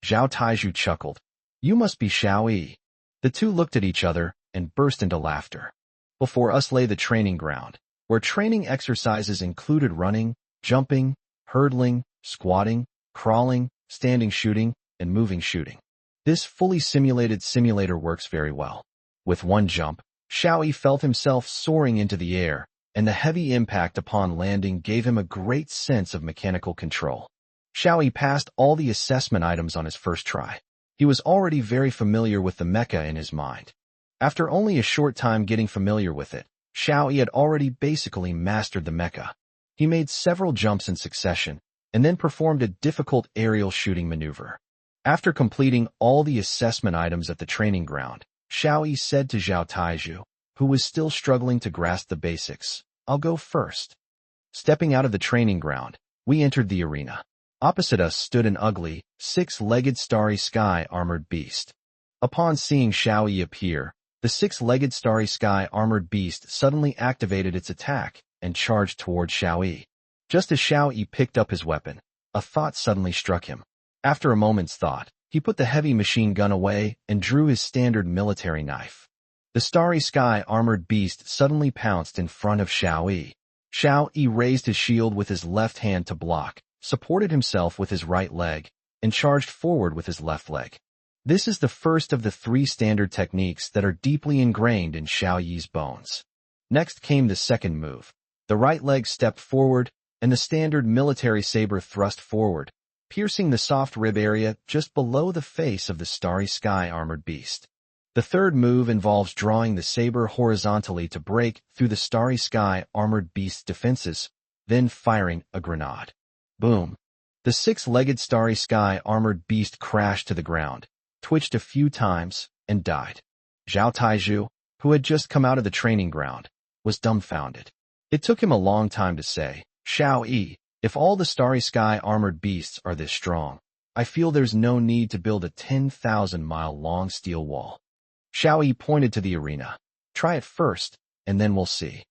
Zhao Taizhu chuckled. "You must be Xiao Yi." The two looked at each other and burst into laughter. Before us lay the training ground, where training exercises included running, jumping, hurdling, squatting, crawling, standing shooting, and moving shooting. This fully simulated simulator works very well. With one jump, Xiao Yi felt himself soaring into the air, and the heavy impact upon landing gave him a great sense of mechanical control. Xiao Yi passed all the assessment items on his first try. He was already very familiar with the mecha in his mind. After only a short time getting familiar with it, Xiao Yi had already basically mastered the mecha. He made several jumps in succession, and then performed a difficult aerial shooting maneuver. After completing all the assessment items at the training ground, Xiao Yi said to Zhao Taizhu, who was still struggling to grasp the basics, "I'll go first." Stepping out of the training ground, we entered the arena. Opposite us stood an ugly, 6-legged starry sky armored beast. Upon seeing Xiao Yi appear, the 6-legged starry sky armored beast suddenly activated its attack and charged toward Xiao Yi. Just as Xiao Yi picked up his weapon, a thought suddenly struck him. After a moment's thought, he put the heavy machine gun away and drew his standard military knife. The starry sky armored beast suddenly pounced in front of Xiao Yi. Xiao Yi raised his shield with his left hand to block, supported himself with his right leg, and charged forward with his left leg. This is the first of the 3 standard techniques that are deeply ingrained in Xiao Yi's bones. Next came the second move. The right leg stepped forward, and the standard military saber thrust forward, piercing the soft rib area just below the face of the starry sky armored beast. The third move involves drawing the saber horizontally to break through the starry sky armored beast's defenses, then firing a grenade. Boom! The 6-legged starry sky armored beast crashed to the ground, twitched a few times, and died. Zhao Taizhu, who had just come out of the training ground, was dumbfounded. It took him a long time to say, "Xiao Yi, if all the starry sky armored beasts are this strong, I feel there's no need to build a 10,000-mile-long steel wall." Xiao Yi pointed to the arena. "Try it first, and then we'll see."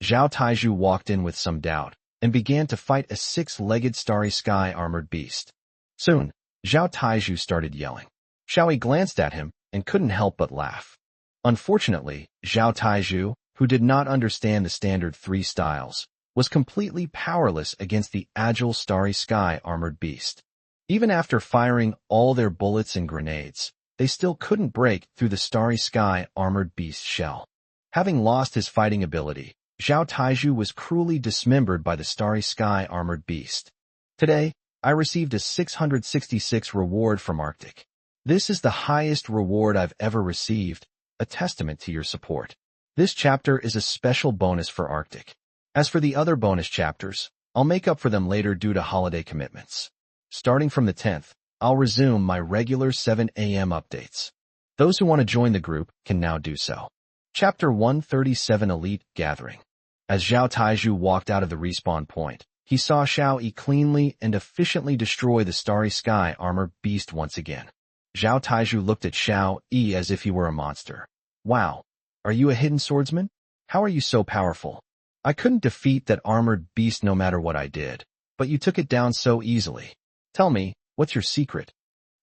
Zhao Taizhu walked in with some doubt, and began to fight a 6-legged starry sky armored beast. Soon, Zhao Taizhu started yelling. Xiao Yi glanced at him and couldn't help but laugh. Unfortunately, Zhao Taizhu, who did not understand the standard 3 styles, was completely powerless against the agile starry sky armored beast. Even after firing all their bullets and grenades, they still couldn't break through the starry sky armored beast's shell. Having lost his fighting ability, Zhao Taizhu was cruelly dismembered by the starry sky armored beast. Today, I received a 666 reward from Arctic. This is the highest reward I've ever received, a testament to your support. This chapter is a special bonus for Arctic. As for the other bonus chapters, I'll make up for them later due to holiday commitments. Starting from the 10th, I'll resume my regular 7 a.m. updates. Those who want to join the group can now do so. Chapter 137 Elite Gathering. As Zhao Taizhu walked out of the respawn point, he saw Xiao Yi cleanly and efficiently destroy the Starry Sky armor beast once again. Zhao Taizhu looked at Xiao Yi as if he were a monster. Wow, are you a hidden swordsman? How are you so powerful? I couldn't defeat that armored beast no matter what I did, but you took it down so easily. Tell me, what's your secret?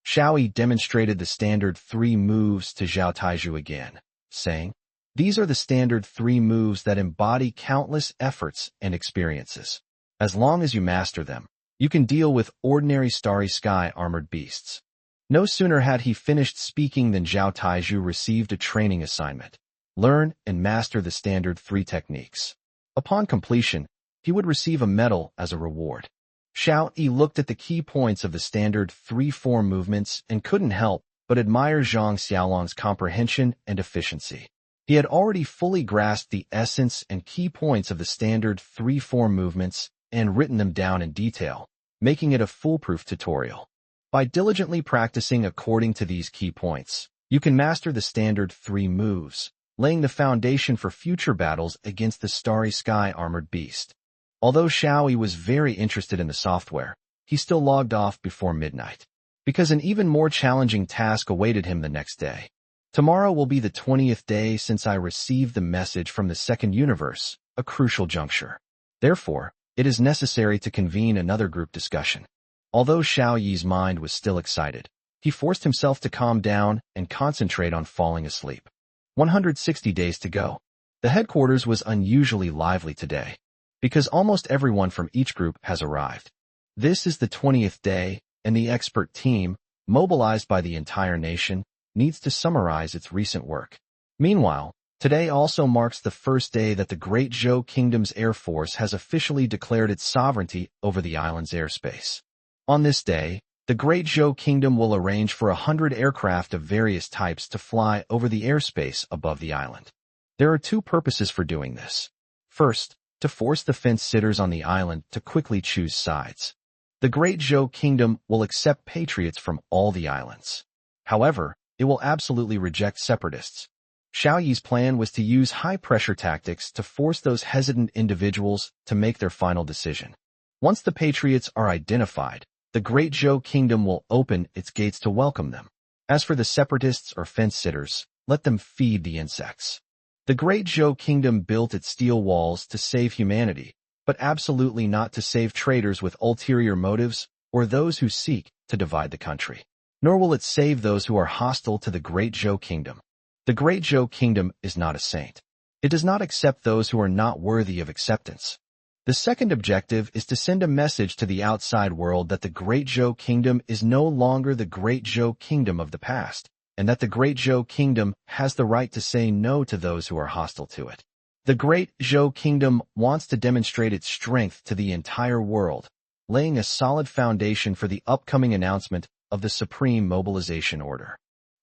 Xiao Yi demonstrated the standard 3 moves to Zhao Taizhu again, saying, "These are the standard 3 moves that embody countless efforts and experiences. As long as you master them, you can deal with ordinary Starry Sky armored beasts." No sooner had he finished speaking than Zhao Taizhu received a training assignment. Learn and master the standard 3 techniques. Upon completion, he would receive a medal as a reward. Xiao Yi looked at the key points of the standard 3 form movements and couldn't help but admire Zhang Xiaolong's comprehension and efficiency. He had already fully grasped the essence and key points of the standard 3 form movements and written them down in detail, making it a foolproof tutorial. By diligently practicing according to these key points, you can master the standard 3 moves, laying the foundation for future battles against the Starry Sky armored beast. Although Xiao Yi was very interested in the software, he still logged off before midnight, because an even more challenging task awaited him the next day. Tomorrow will be the 20th day since I received the message from the second universe, a crucial juncture. Therefore, it is necessary to convene another group discussion. Although Xiao Yi's mind was still excited, he forced himself to calm down and concentrate on falling asleep. 160 days to go. The headquarters was unusually lively today, because almost everyone from each group has arrived. This is the 20th day, and the expert team, mobilized by the entire nation, needs to summarize its recent work. Meanwhile, today also marks the first day that the Great Zhou Kingdom's Air Force has officially declared its sovereignty over the island's airspace. On this day, the Great Zhou Kingdom will arrange for 100 aircraft of various types to fly over the airspace above the island. There are 2 purposes for doing this. First, to force the fence-sitters on the island to quickly choose sides. The Great Zhou Kingdom will accept patriots from all the islands. However, it will absolutely reject separatists. Xiao Yi's plan was to use high-pressure tactics to force those hesitant individuals to make their final decision. Once the patriots are identified, the Great Zhou Kingdom will open its gates to welcome them. As for the separatists or fence-sitters, let them feed the insects. The Great Zhou Kingdom built its steel walls to save humanity, but absolutely not to save traitors with ulterior motives or those who seek to divide the country. Nor will it save those who are hostile to the Great Zhou Kingdom. The Great Zhou Kingdom is not a saint. It does not accept those who are not worthy of acceptance. The second objective is to send a message to the outside world that the Great Zhou Kingdom is no longer the Great Zhou Kingdom of the past, and that the Great Zhou Kingdom has the right to say no to those who are hostile to it. The Great Zhou Kingdom wants to demonstrate its strength to the entire world, laying a solid foundation for the upcoming announcement of the Supreme Mobilization Order.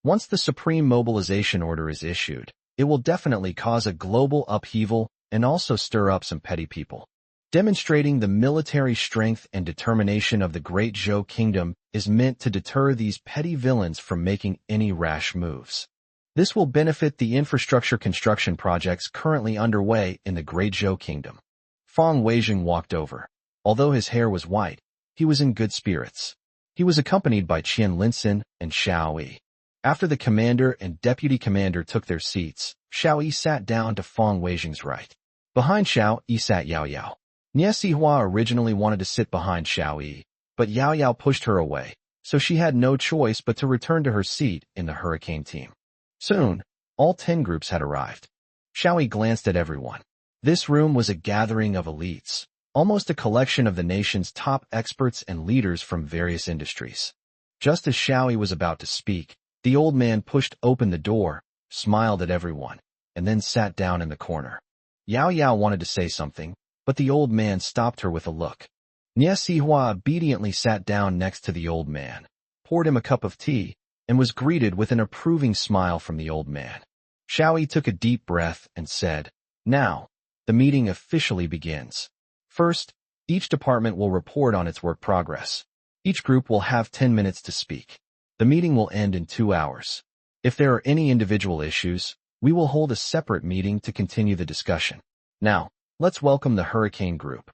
Once the Supreme Mobilization Order is issued, it will definitely cause a global upheaval and also stir up some petty people. Demonstrating the military strength and determination of the Great Zhou Kingdom is meant to deter these petty villains from making any rash moves. This will benefit the infrastructure construction projects currently underway in the Great Zhou Kingdom. Fang Weijing walked over. Although his hair was white, he was in good spirits. He was accompanied by Qian Linsen and Xiao Yi. After the commander and deputy commander took their seats, Xiao Yi sat down to Fang Weijing's right. Behind Xiao Yi sat Yao Yao. Nie Sihua originally wanted to sit behind Xiao Yi, but Yao Yao pushed her away, so she had no choice but to return to her seat in the Hurricane team. Soon, all 10 groups had arrived. Xiao Yi glanced at everyone. This room was a gathering of elites, almost a collection of the nation's top experts and leaders from various industries. Just as Xiao Yi was about to speak, the old man pushed open the door, smiled at everyone, and then sat down in the corner. Yao Yao wanted to say something, but the old man stopped her with a look. Nie Sihua obediently sat down next to the old man, poured him a cup of tea, and was greeted with an approving smile from the old man. Xiao Yi took a deep breath and said, "Now, the meeting officially begins. First, each department will report on its work progress. Each group will have 10 minutes to speak. The meeting will end in 2 hours. If there are any individual issues, we will hold a separate meeting to continue the discussion. Now, let's welcome the Hurricane Group."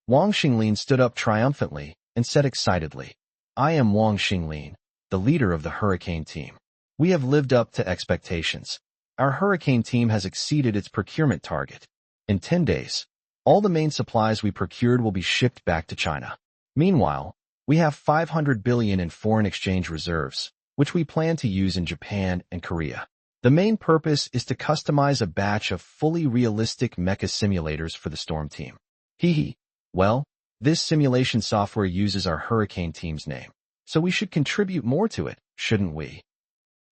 Wang Xinglin stood up triumphantly and said excitedly, "I am Wang Xinglin, the leader of the Hurricane Team. We have lived up to expectations. Our Hurricane Team has exceeded its procurement target. In 10 days, all the main supplies we procured will be shipped back to China. Meanwhile, we have 500 billion in foreign exchange reserves, which we plan to use in Japan and Korea. The main purpose is to customize a batch of fully realistic mecha simulators for the Storm Team. Hee. Well, this simulation software uses our Hurricane Team's name, so we should contribute more to it, shouldn't we?"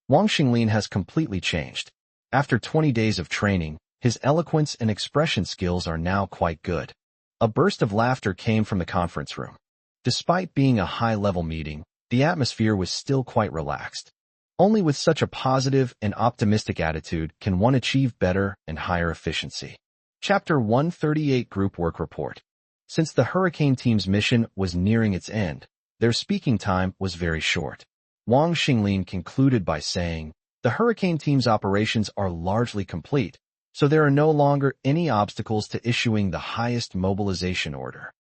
Wang Xinglin has completely changed. After 20 days of training, his eloquence and expression skills are now quite good. A burst of laughter came from the conference room. Despite being a high-level meeting, the atmosphere was still quite relaxed. Only with such a positive and optimistic attitude can one achieve better and higher efficiency. Chapter 138 Group Work Report. Since the Hurricane Team's mission was nearing its end, their speaking time was very short. Wang Xinglin concluded by saying, "The Hurricane Team's operations are largely complete, so there are no longer any obstacles to issuing the highest mobilization order."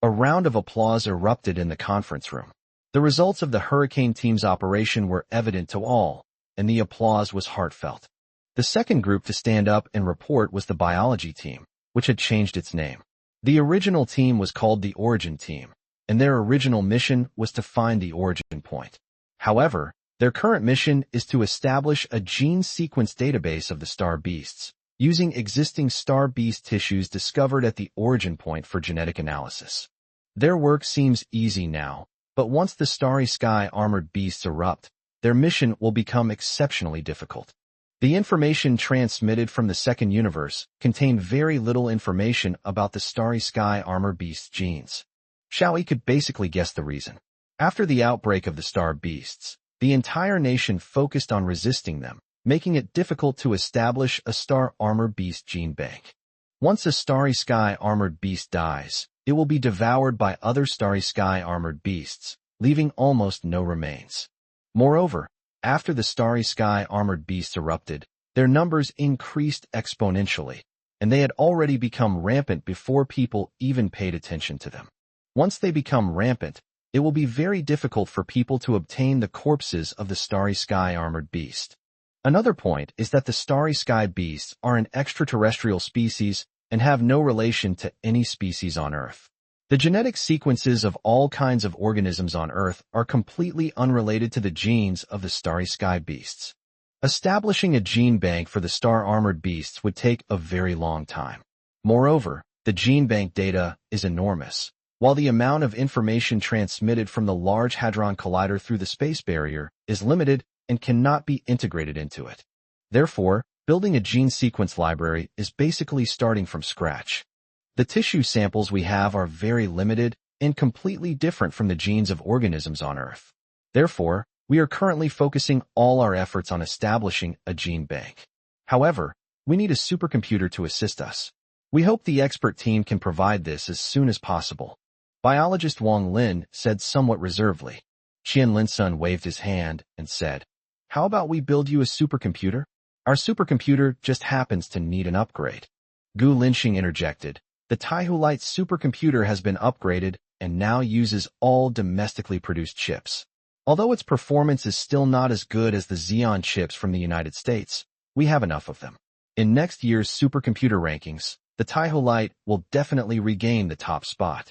A round of applause erupted in the conference room. The results of the Hurricane Team's operation were evident to all, and the applause was heartfelt. The second group to stand up and report was the Biology Team, which had changed its name. The original team was called the Origin Team, and their original mission was to find the origin point. However, their current mission is to establish a gene sequence database of the star beasts, using existing star beast tissues discovered at the origin point for genetic analysis. Their work seems easy now, but once the starry sky armored beasts erupt, their mission will become exceptionally difficult. The information transmitted from the second universe contained very little information about the starry sky armor beast's genes. Xiao Yi could basically guess the reason. After the outbreak of the star beasts, the entire nation focused on resisting them, making it difficult to establish a star armor beast gene bank. Once a starry sky armored beast dies, it will be devoured by other starry sky armored beasts, leaving almost no remains. Moreover, after the starry sky armored beasts erupted, their numbers increased exponentially, and they had already become rampant before people even paid attention to them. Once they become rampant, it will be very difficult for people to obtain the corpses of the starry sky armored beast. Another point is that the starry sky beasts are an extraterrestrial species and have no relation to any species on Earth. The genetic sequences of all kinds of organisms on Earth are completely unrelated to the genes of the starry sky beasts. Establishing a gene bank for the star-armored beasts would take a very long time. Moreover, the gene bank data is enormous, while the amount of information transmitted from the Large Hadron Collider through the space barrier is limited and cannot be integrated into it. Therefore, building a gene sequence library is basically starting from scratch. The tissue samples we have are very limited and completely different from the genes of organisms on Earth. Therefore, we are currently focusing all our efforts on establishing a gene bank. However, we need a supercomputer to assist us. We hope the expert team can provide this as soon as possible. Biologist Wang Lin said somewhat reservedly. Qian Linsun waved his hand and said, "How about we build you a supercomputer? Our supercomputer just happens to need an upgrade." Gu Linxing interjected. The Taihulite supercomputer has been upgraded and now uses all domestically produced chips. Although its performance is still not as good as the Xeon chips from the United States, we have enough of them. In next year's supercomputer rankings, the Taihulite will definitely regain the top spot.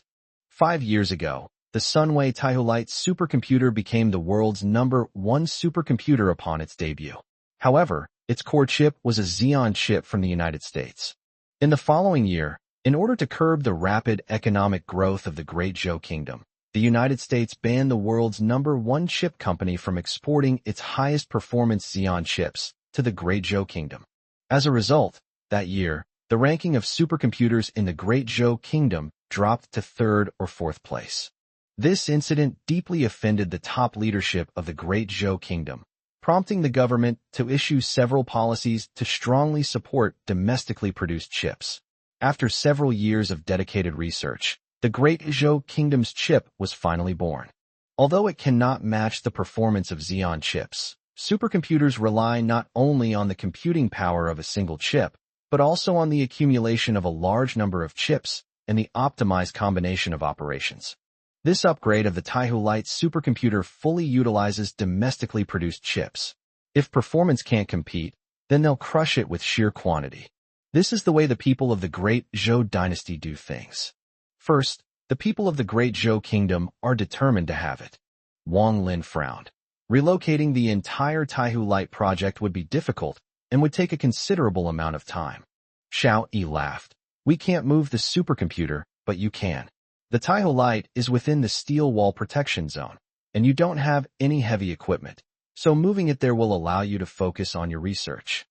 5 years ago, the Sunway Taihulite supercomputer became the world's #1 supercomputer upon its debut. However, its core chip was a Xeon chip from the United States. In the following year, in order to curb the rapid economic growth of the Great Zhou Kingdom, the United States banned the world's #1 chip company from exporting its highest performance Xeon chips to the Great Zhou Kingdom. As a result, that year, the ranking of supercomputers in the Great Zhou Kingdom dropped to 3rd or 4th place. This incident deeply offended the top leadership of the Great Zhou Kingdom, prompting the government to issue several policies to strongly support domestically produced chips. After several years of dedicated research, the Great Zhou Kingdom's chip was finally born. Although it cannot match the performance of Xeon chips, supercomputers rely not only on the computing power of a single chip, but also on the accumulation of a large number of chips and the optimized combination of operations. This upgrade of the Taihu Lite supercomputer fully utilizes domestically produced chips. If performance can't compete, then they'll crush it with sheer quantity. This is the way the people of the Great Zhou dynasty do things. First, the people of the Great Zhou Kingdom are determined to have it. Wang Lin frowned. Relocating the entire Taihu Lite project would be difficult and would take a considerable amount of time. Xiao Yi laughed. We can't move the supercomputer, but you can. The Taihu Lite is within the steel wall protection zone, and you don't have any heavy equipment, so moving it there will allow you to focus on your research.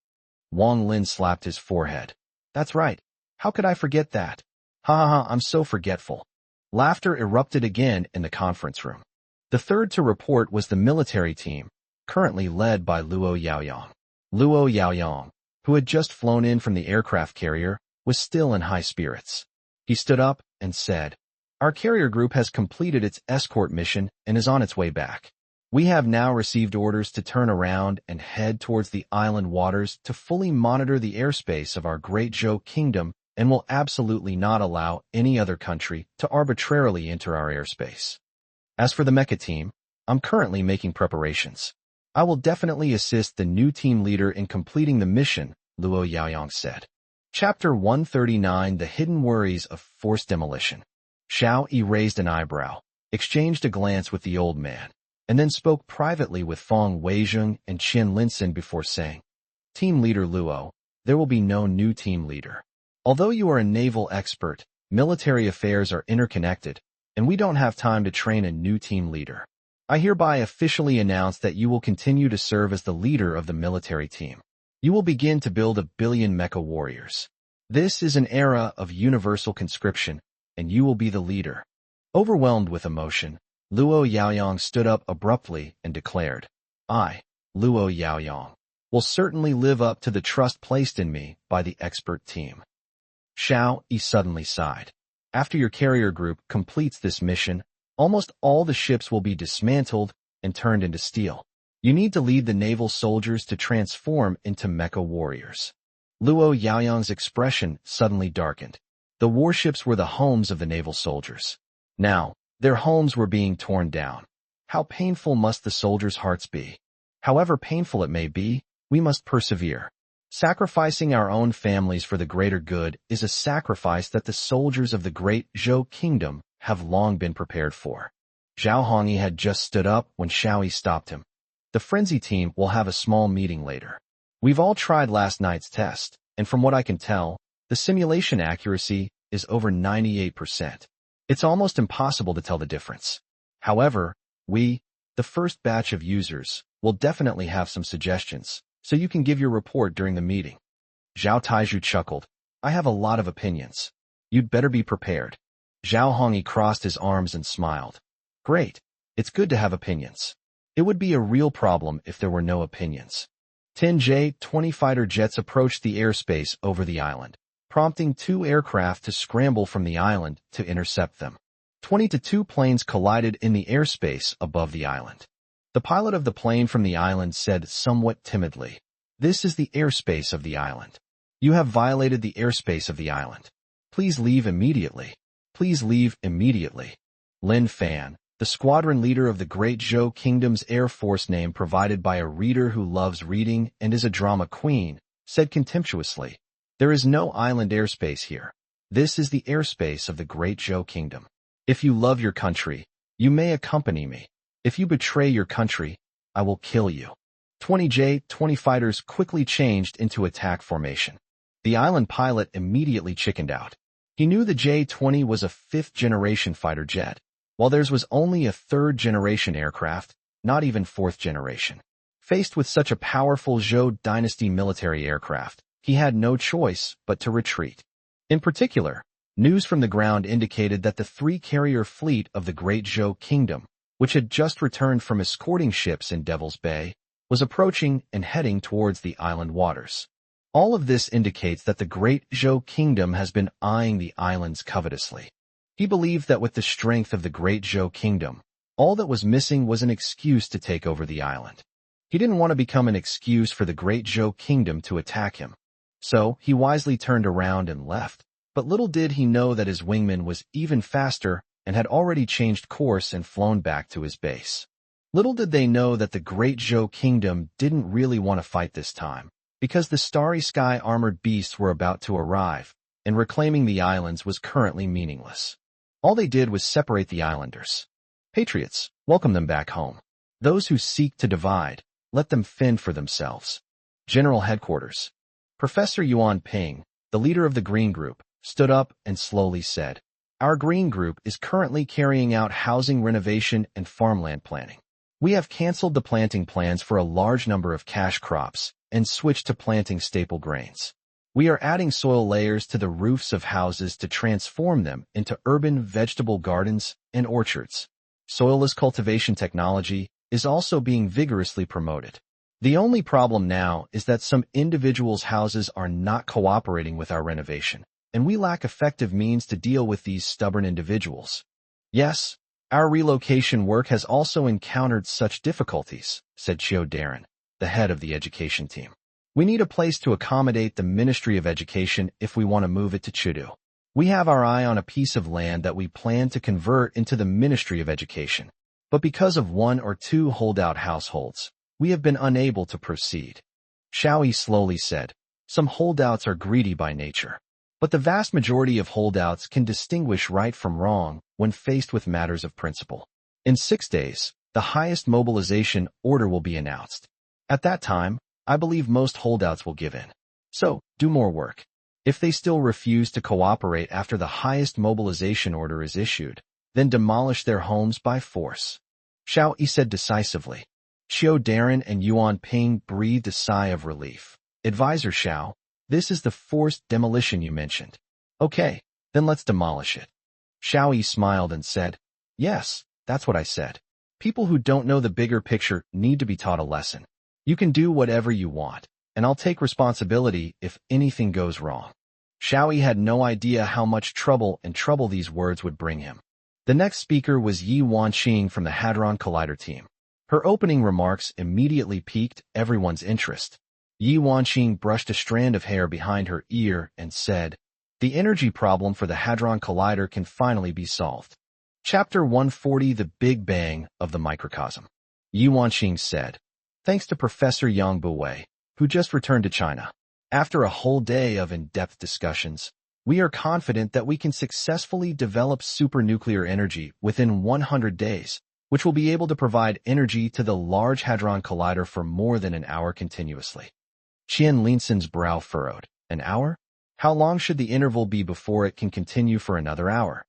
Wang Lin slapped his forehead. That's right. How could I forget that? Ha ha ha, I'm so forgetful. Laughter erupted again in the conference room. The third to report was the military team, currently led by Luo Yaoyang. Luo Yaoyang, who had just flown in from the aircraft carrier, was still in high spirits. He stood up and said, Our carrier group has completed its escort mission and is on its way back. We have now received orders to turn around and head towards the island waters to fully monitor the airspace of our Great Zhou Kingdom and will absolutely not allow any other country to arbitrarily enter our airspace. As for the mecha team, I'm currently making preparations. I will definitely assist the new team leader in completing the mission, Luo Yaoyang said. Chapter 139, The Hidden Worries of Forced Demolition. Xiao Yi raised an eyebrow, exchanged a glance with the old man, and then spoke privately with Feng Weizheng and Qian Linsen before saying, Team Leader Luo, there will be no new team leader. Although you are a naval expert, military affairs are interconnected, and we don't have time to train a new team leader. I hereby officially announce that you will continue to serve as the leader of the military team. You will begin to build 1 billion mecha warriors. This is an era of universal conscription, and you will be the leader. Overwhelmed with emotion, Luo Yaoyang stood up abruptly and declared, I, Luo Yaoyang, will certainly live up to the trust placed in me by the expert team. Xiao Yi suddenly sighed. After your carrier group completes this mission, almost all the ships will be dismantled and turned into steel. You need to lead the naval soldiers to transform into mecha warriors. Luo Yaoyang's expression suddenly darkened. The warships were the homes of the naval soldiers. Now, their homes were being torn down. How painful must the soldiers' hearts be? However painful it may be, we must persevere. Sacrificing our own families for the greater good is a sacrifice that the soldiers of the Great Zhou Kingdom have long been prepared for. Zhao Hongyi had just stood up when Xiao Yi stopped him. The Frenzy team will have a small meeting later. We've all tried last night's test, and from what I can tell, the simulation accuracy is over 98%. It's almost impossible to tell the difference. However, we, the first batch of users, will definitely have some suggestions, so you can give your report during the meeting. Zhao Taizhu chuckled. I have a lot of opinions. You'd better be prepared. Zhao Hongyi crossed his arms and smiled. Great. It's good to have opinions. It would be a real problem if there were no opinions. 10 J-20 fighter jets approached the airspace over the island, prompting 2 aircraft to scramble from the island to intercept them. 22 planes collided in the airspace above the island. The pilot of the plane from the island said somewhat timidly, This is the airspace of the island. You have violated the airspace of the island. Please leave immediately. Please leave immediately. Lin Fan, the squadron leader of the Great Zhou Kingdom's Air Force name provided by a reader who loves reading and is a drama queen, said contemptuously, There is no island airspace here. This is the airspace of the Great Zhou Kingdom. If you love your country, you may accompany me. If you betray your country, I will kill you. 20 J-20 fighters quickly changed into attack formation. The island pilot immediately chickened out. He knew the J-20 was a 5th-generation fighter jet, while theirs was only a 3rd-generation aircraft, not even 4th generation. Faced with such a powerful Zhou dynasty military aircraft, he had no choice but to retreat. In particular, news from the ground indicated that the 3-carrier fleet of the Great Zhou Kingdom, which had just returned from escorting ships in Devil's Bay, was approaching and heading towards the island waters. All of this indicates that the Great Zhou Kingdom has been eyeing the islands covetously. He believed that with the strength of the Great Zhou Kingdom, all that was missing was an excuse to take over the island. He didn't want to become an excuse for the Great Zhou Kingdom to attack him. So, he wisely turned around and left. But little did he know that his wingman was even faster and had already changed course and flown back to his base. Little did they know that the Great Zhou Kingdom didn't really want to fight this time, because the Starry Sky armored beasts were about to arrive, and reclaiming the islands was currently meaningless. All they did was separate the islanders. Patriots, welcome them back home. Those who seek to divide, let them fend for themselves. General Headquarters. Professor Yuan Ping, the leader of the Green Group, stood up and slowly said, "Our Green Group is currently carrying out housing renovation and farmland planning. We have canceled the planting plans for a large number of cash crops and switched to planting staple grains. We are adding soil layers to the roofs of houses to transform them into urban vegetable gardens and orchards. Soilless cultivation technology is also being vigorously promoted. The only problem now is that some individuals' houses are not cooperating with our renovation, and we lack effective means to deal with these stubborn individuals. Yes, our relocation work has also encountered such difficulties," said Xiao Darren, the head of the education team. "We need a place to accommodate the Ministry of Education if we want to move it to Chengdu. We have our eye on a piece of land that we plan to convert into the Ministry of Education, but because of one or two holdout households, we have been unable to proceed." Xiao Yi slowly said, "Some holdouts are greedy by nature, but the vast majority of holdouts can distinguish right from wrong when faced with matters of principle. In 6 days, the highest mobilization order will be announced. At that time, I believe most holdouts will give in. So, do more work. If they still refuse to cooperate after the highest mobilization order is issued, then demolish their homes by force." Xiao Yi said decisively. Xiao Darren and Yuan Ping breathed a sigh of relief. "Advisor Xiao, this is the forced demolition you mentioned. Okay, then let's demolish it." Xiao Yi smiled and said, "Yes, that's what I said. People who don't know the bigger picture need to be taught a lesson. You can do whatever you want, and I'll take responsibility if anything goes wrong." Xiao Yi had no idea how much trouble these words would bring him. The next speaker was Yi Wanqing from the Hadron Collider team. Her opening remarks immediately piqued everyone's interest. Yi Wanqing brushed a strand of hair behind her ear and said, "The energy problem for the Hadron Collider can finally be solved." Chapter 140, The Big Bang of the Microcosm. Yi Wanqing said, "Thanks to Professor Yang Buwei, who just returned to China. After a whole day of in-depth discussions, we are confident that we can successfully develop supernuclear energy within 100 days, which will be able to provide energy to the Large Hadron Collider for more than an hour continuously." Qian Linsen's brow furrowed. "An hour? How long should the interval be before it can continue for another hour?"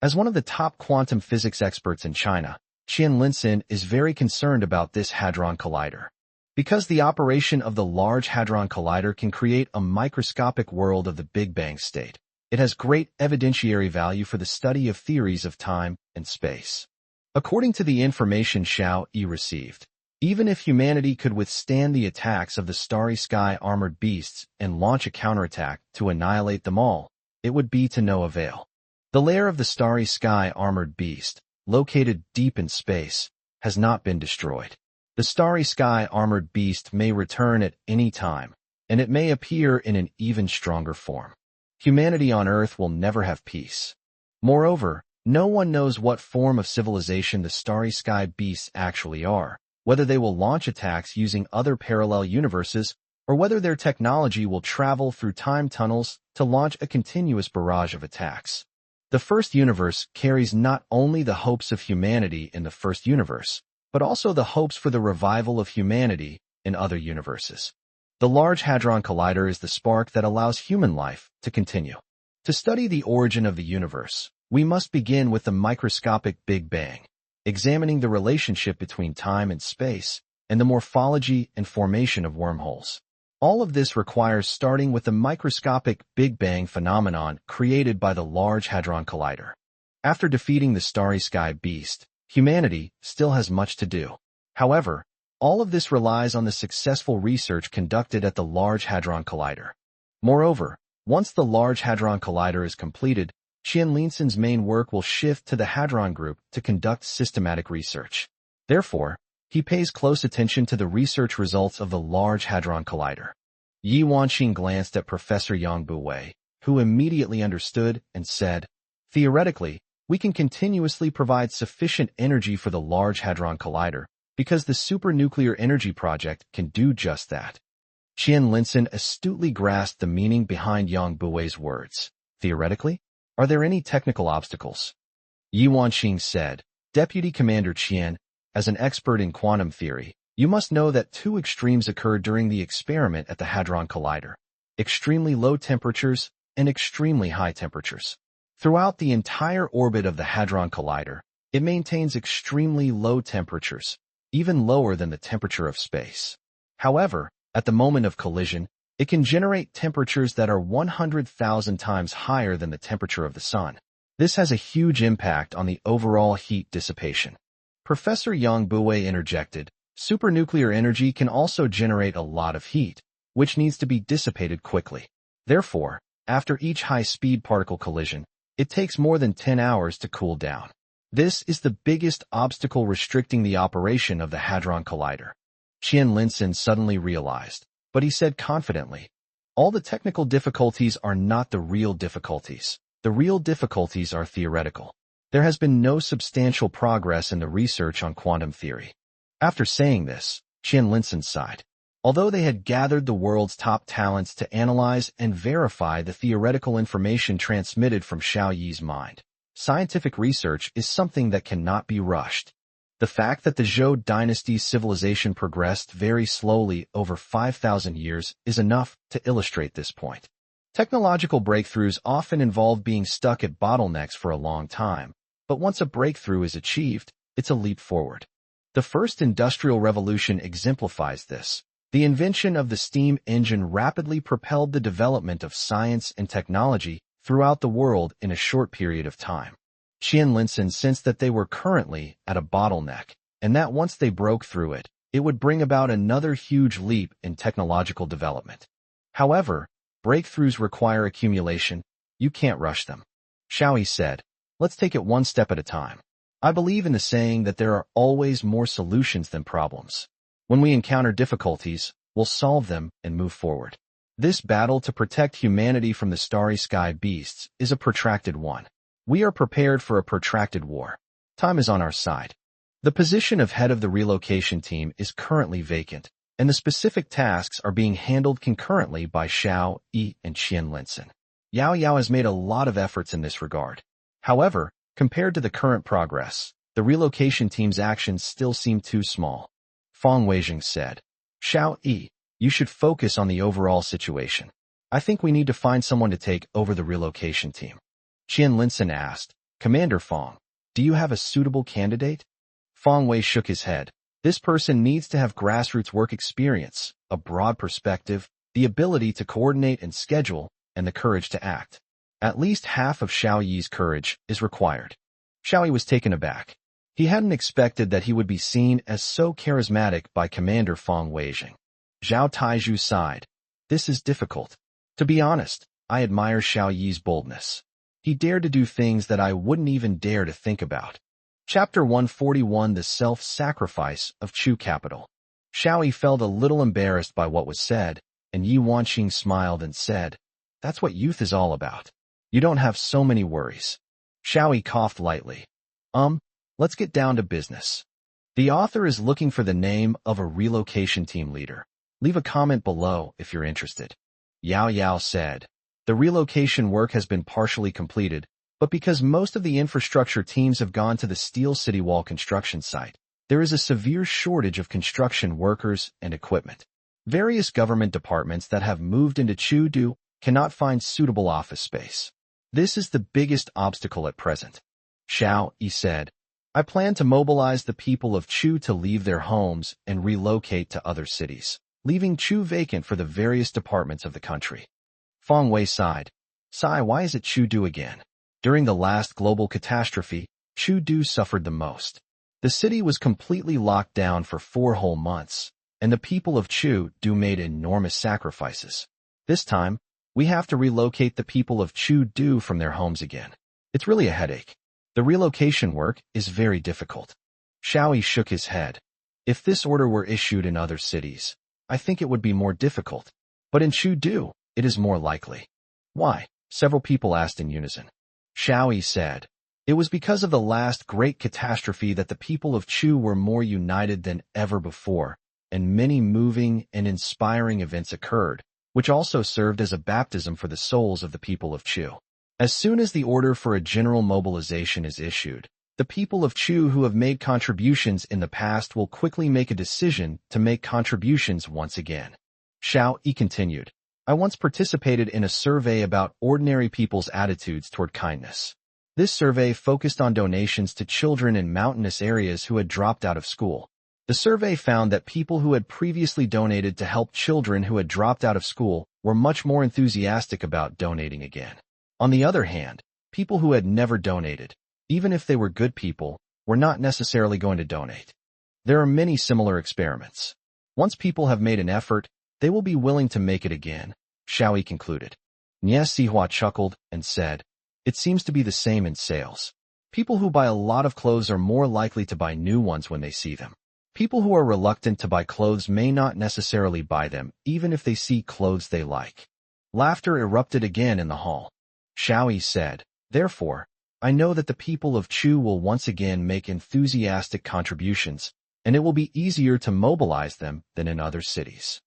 As one of the top quantum physics experts in China, Qian Linsen is very concerned about this Hadron Collider. Because the operation of the Large Hadron Collider can create a microscopic world of the Big Bang state, it has great evidentiary value for the study of theories of time and space. According to the information Xiao Yi received, even if humanity could withstand the attacks of the Starry Sky armored beasts and launch a counterattack to annihilate them all, it would be to no avail. The lair of the Starry Sky armored beast, located deep in space, has not been destroyed. The Starry Sky armored beast may return at any time, and it may appear in an even stronger form. Humanity on Earth will never have peace. Moreover, no one knows what form of civilization the Starry Sky beasts actually are, whether they will launch attacks using other parallel universes, or whether their technology will travel through time tunnels to launch a continuous barrage of attacks. The first universe carries not only the hopes of humanity in the first universe, but also the hopes for the revival of humanity in other universes. The Large Hadron Collider is the spark that allows human life to continue. To study the origin of the universe, we must begin with the microscopic Big Bang, examining the relationship between time and space, and the morphology and formation of wormholes. All of this requires starting with the microscopic Big Bang phenomenon created by the Large Hadron Collider. After defeating the Starry Sky beast, humanity still has much to do. However, All of this relies on the successful research conducted at the Large Hadron Collider. Moreover, once the Large Hadron Collider is completed, Qian Linsen's main work will shift to the Hadron Group to conduct systematic research. Therefore, he pays close attention to the research results of the Large Hadron Collider. Yi Wanqing glanced at Professor Yang Buwei, who immediately understood and said, "Theoretically, we can continuously provide sufficient energy for the Large Hadron Collider, because the supernuclear energy project can do just that." Qian Linsen astutely grasped the meaning behind Yang Buwei's words. Theoretically? Are there any technical obstacles? Yi Wanqing said, "Deputy Commander Qian, as an expert in quantum theory, you must know that two extremes occurred during the experiment at the Hadron Collider: extremely low temperatures and extremely high temperatures. Throughout the entire orbit of the Hadron Collider, it maintains extremely low temperatures, even lower than the temperature of space. However, at the moment of collision, it can generate temperatures that are 100,000 times higher than the temperature of the Sun. This has a huge impact on the overall heat dissipation." Professor Yang Buwei interjected, "Supernuclear energy can also generate a lot of heat, which needs to be dissipated quickly. Therefore, after each high-speed particle collision, it takes more than 10 hours to cool down. This is the biggest obstacle restricting the operation of the Hadron Collider." Qian Linsen suddenly realized, but he said confidently, "All the technical difficulties are not the real difficulties. The real difficulties are theoretical. There has been no substantial progress in the research on quantum theory." After saying this, Qian Linsen sighed. Although they had gathered the world's top talents to analyze and verify the theoretical information transmitted from Xiao Yi's mind, scientific research is something that cannot be rushed. The fact that the Zhou dynasty's civilization progressed very slowly over 5,000 years is enough to illustrate this point. Technological breakthroughs often involve being stuck at bottlenecks for a long time, but once a breakthrough is achieved, it's a leap forward. The first industrial revolution exemplifies this. The invention of the steam engine rapidly propelled the development of science and technology throughout the world in a short period of time. Qian Linsen sensed that they were currently at a bottleneck, and that once they broke through it, it would bring about another huge leap in technological development. However, breakthroughs require accumulation. You can't rush them. Xiao Yi said, "Let's take it one step at a time. I believe in the saying that there are always more solutions than problems. When we encounter difficulties, we'll solve them and move forward. This battle to protect humanity from the starry sky beasts is a protracted one. We are prepared for a protracted war. Time is on our side." The position of head of the relocation team is currently vacant, and the specific tasks are being handled concurrently by Xiao Yi and Qian Linsen. Yao Yao has made a lot of efforts in this regard. However, compared to the current progress, the relocation team's actions still seem too small. Fang Weijing said, "Xiao Yi, you should focus on the overall situation. I think we need to find someone to take over the relocation team." Qian Linsen asked, "Commander Fang, do you have a suitable candidate?" Fang Wei shook his head. "This person needs to have grassroots work experience, a broad perspective, the ability to coordinate and schedule, and the courage to act. At least half of Xiao Yi's courage is required." Xiao Yi was taken aback. He hadn't expected that he would be seen as so charismatic by Commander Fang Weijing. Zhao Taizhu sighed. "This is difficult. To be honest, I admire Xiao Yi's boldness. He dared to do things that I wouldn't even dare to think about." Chapter 141: The Self-Sacrifice of Chu Capital. Xiao Yi felt a little embarrassed by what was said, and Yi Wanqing smiled and said, "That's what youth is all about. You don't have so many worries." Xiao Yi coughed lightly. Let's get down to business. The author is looking for the name of a relocation team leader. Leave a comment below if you're interested." Yao Yao said, "The relocation work has been partially completed, but because most of the infrastructure teams have gone to the Steel City Wall construction site, there is a severe shortage of construction workers and equipment. Various government departments that have moved into Chudu cannot find suitable office space. This is the biggest obstacle at present." Xiao Yi said, "I plan to mobilize the people of Chu to leave their homes and relocate to other cities, leaving Chu vacant for the various departments of the country." Fang Wei sighed. Why is it Chudu again? During the last global catastrophe, Chudu suffered the most. The city was completely locked down for 4 whole months, and the people of Chu-do made enormous sacrifices. This time, we have to relocate the people of Chu-do from their homes again. It's really a headache. The relocation work is very difficult. Xiao Yi shook his head. If this order were issued in other cities, I think it would be more difficult. But in Chu-do, it is more likely. Why? Several people asked in unison. Xiao Yi said, it was because of the last great catastrophe that the people of Chu were more united than ever before, and many moving and inspiring events occurred, which also served as a baptism for the souls of the people of Chu. As soon as the order for a general mobilization is issued, the people of Chu who have made contributions in the past will quickly make a decision to make contributions once again. Xiao Yi continued, I once participated in a survey about ordinary people's attitudes toward kindness. This survey focused on donations to children in mountainous areas who had dropped out of school. The survey found that people who had previously donated to help children who had dropped out of school were much more enthusiastic about donating again. On the other hand, people who had never donated, even if they were good people, were not necessarily going to donate. There are many similar experiments. Once people have made an effort, they will be willing to make it again, Xiao Yi concluded. Nie Sihua chuckled and said, it seems to be the same in sales. People who buy a lot of clothes are more likely to buy new ones when they see them. People who are reluctant to buy clothes may not necessarily buy them, even if they see clothes they like. Laughter erupted again in the hall. Xiao Yi said, therefore, I know that the people of Chu will once again make enthusiastic contributions, and it will be easier to mobilize them than in other cities.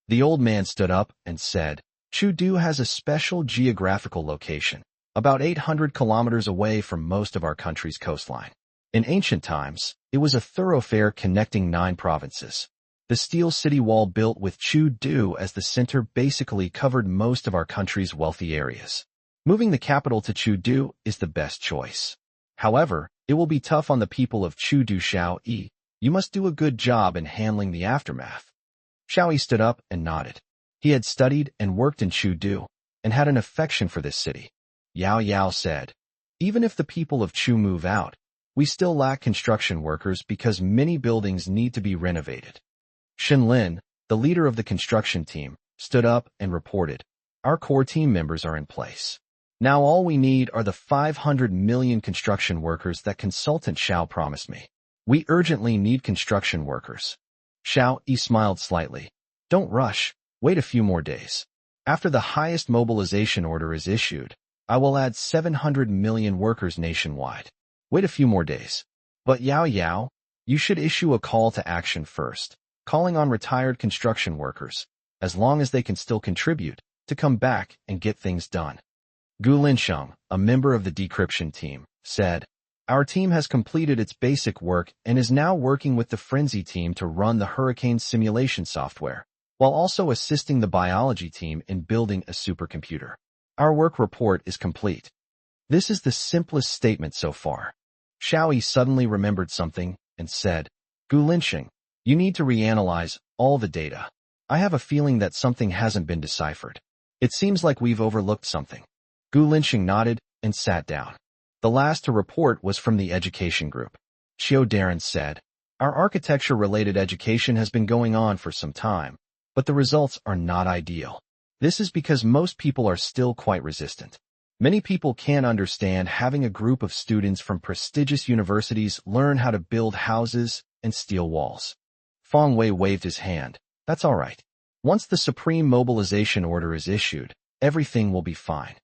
The old man stood up and said, Chu-do has a special geographical location, about 800 kilometers away from most of our country's coastline. In ancient times, it was a thoroughfare connecting 9 provinces. The steel city wall built with Chu-do as the center basically covered most of our country's wealthy areas. Moving the capital to Chu-do is the best choice. However, it will be tough on the people of Chu-do. Xiao Yi, you must do a good job in handling the aftermath. Xiao Yi stood up and nodded. He had studied and worked in Chu-do, and had an affection for this city. Yao said, even if the people of Chu move out, we still lack construction workers because many buildings need to be renovated. Shenlin, the leader of the construction team, stood up and reported, our core team members are in place. Now all we need are the 500 million construction workers that consultant Xiao promised me. We urgently need construction workers. Xiao Yi smiled slightly. Don't rush, wait a few more days. After the highest mobilization order is issued, I will add 700 million workers nationwide. Wait a few more days. But Yao, you should issue a call to action first, calling on retired construction workers, as long as they can still contribute, to come back and get things done. Gu Linsheng, a member of the decryption team, said, our team has completed its basic work and is now working with the Frenzy team to run the Hurricane simulation software, while also assisting the biology team in building a supercomputer. Our work report is complete. This is the simplest statement so far. Xiao Yi suddenly remembered something and said, Gu Linsheng, you need to reanalyze all the data. I have a feeling that something hasn't been deciphered. It seems like we've overlooked something. Gu Linsheng nodded and sat down. The last to report was from the education group. Xiao Darren said, our architecture-related education has been going on for some time, but the results are not ideal. This is because most people are still quite resistant. Many people can't understand having a group of students from prestigious universities learn how to build houses and steel walls. Feng Wei waved his hand. That's all right. Once the supreme mobilization order is issued, everything will be fine.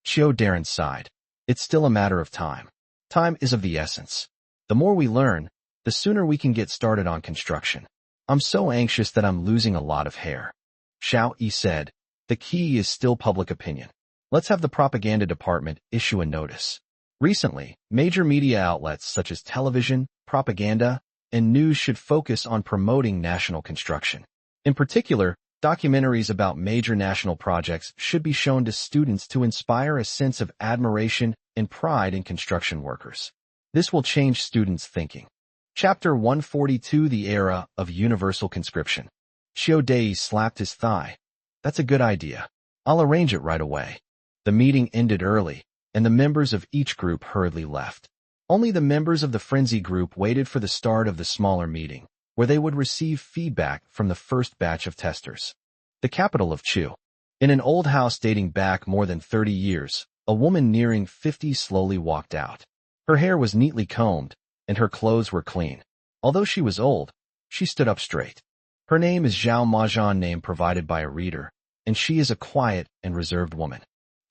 Xiao Darren sighed. It's still a matter of time. Time is of the essence. The more we learn, the sooner we can get started on construction. I'm so anxious that I'm losing a lot of hair. Xiao Yi said, the key is still public opinion. Let's have the propaganda department issue a notice. Recently, major media outlets such as television, propaganda, and news should focus on promoting national construction. In particular, documentaries about major national projects should be shown to students to inspire a sense of admiration and pride in construction workers. This will change students' thinking. Chapter 142, The Era of Universal Conscription. Xiao Dai slapped his thigh. That's a good idea. I'll arrange it right away. The meeting ended early, and the members of each group hurriedly left. Only the members of the frenzy group waited for the start of the smaller meeting, where they would receive feedback from the first batch of testers. The capital of Chu. In an old house dating back more than 30 years, a woman nearing 50 slowly walked out. Her hair was neatly combed, and her clothes were clean. Although she was old, she stood up straight. Her name is Zhao Majan, name provided by a reader, and she is a quiet and reserved woman.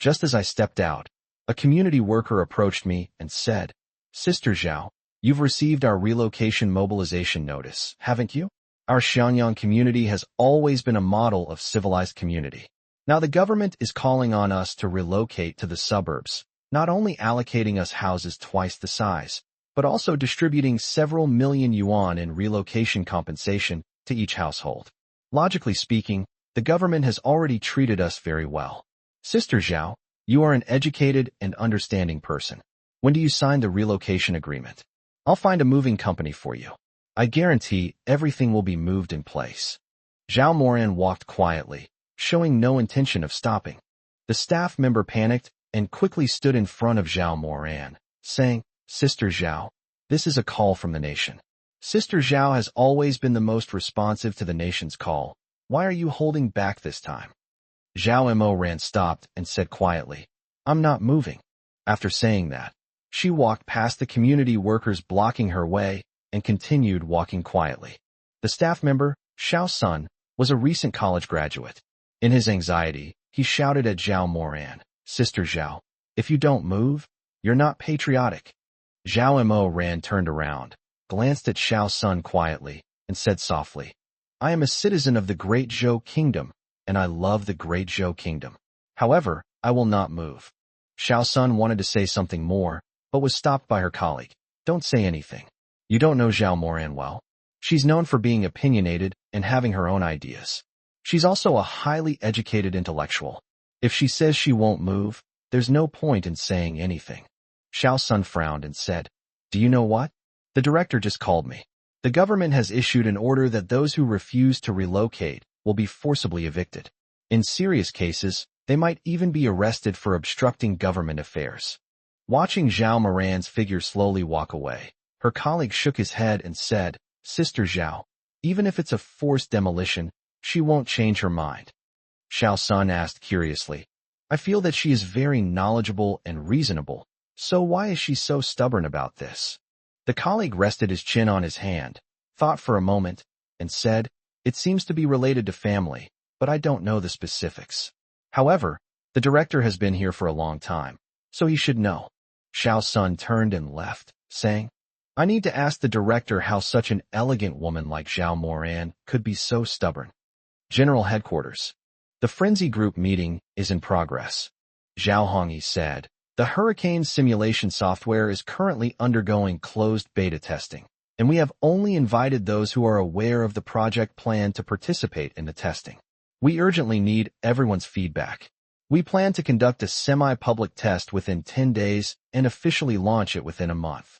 Just as I stepped out, a community worker approached me and said, "Sister Zhao, you've received our relocation mobilization notice, haven't you? Our Xianyang community has always been a model of civilized community. Now the government is calling on us to relocate to the suburbs, not only allocating us houses twice the size, but also distributing several million yuan in relocation compensation to each household. Logically speaking, the government has already treated us very well. Sister Zhao, you are an educated and understanding person. When do you sign the relocation agreement? I'll find a moving company for you. I guarantee everything will be moved in place." Zhao Moran walked quietly, showing no intention of stopping. The staff member panicked and quickly stood in front of Zhao Moran, saying, "Sister Zhao, this is a call from the nation. Sister Zhao has always been the most responsive to the nation's call. Why are you holding back this time?" Zhao Moran stopped and said quietly, "I'm not moving." After saying that, she walked past the community workers blocking her way and continued walking quietly. The staff member, Xiao Sun, was a recent college graduate. In his anxiety, he shouted at Zhao Moran, "Sister Zhao, if you don't move, you're not patriotic." Zhao Moran turned around, glanced at Xiao Sun quietly, and said softly, "I am a citizen of the Great Zhou Kingdom, and I love the Great Zhou Kingdom. However, I will not move." Xiao Sun wanted to say something more, but was stopped by her colleague. "Don't say anything. You don't know Zhao Moran well. She's known for being opinionated and having her own ideas. She's also a highly educated intellectual. If she says she won't move, there's no point in saying anything." Xiao Sun frowned and said, "Do you know what? The director just called me. The government has issued an order that those who refuse to relocate will be forcibly evicted. In serious cases, they might even be arrested for obstructing government affairs." Watching Zhao Moran's figure slowly walk away, her colleague shook his head and said, "Sister Zhao, even if it's a forced demolition, she won't change her mind." Xiao Sun asked curiously, "I feel that she is very knowledgeable and reasonable, so why is she so stubborn about this?" The colleague rested his chin on his hand, thought for a moment, and said, "It seems to be related to family, but I don't know the specifics. However, the director has been here for a long time, so he should know." Xiao Sun turned and left, saying, "I need to ask the director how such an elegant woman like Zhao Moran could be so stubborn." General Headquarters. The Frenzy Group meeting is in progress. Zhao Yi said, "The hurricane simulation software is currently undergoing closed beta testing, and we have only invited those who are aware of the project plan to participate in the testing. We urgently need everyone's feedback. We plan to conduct a semi-public test within 10 days and officially launch it within a month.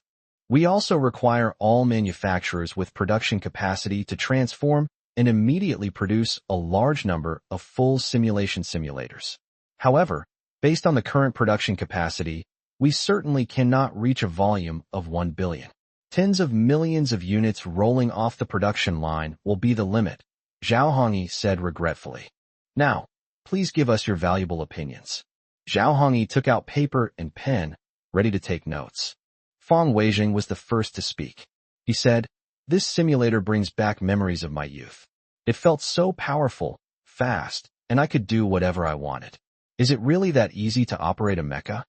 We also require all manufacturers with production capacity to transform and immediately produce a large number of full simulation simulators. However, based on the current production capacity, we certainly cannot reach a volume of 1 billion. Tens of millions of units rolling off the production line will be the limit," Zhao Yi said regretfully. "Now, please give us your valuable opinions." Zhao Yi took out paper and pen, ready to take notes. Fang Weijing was the first to speak. He said, "This simulator brings back memories of my youth. It felt so powerful, fast, and I could do whatever I wanted. Is it really that easy to operate a mecha?"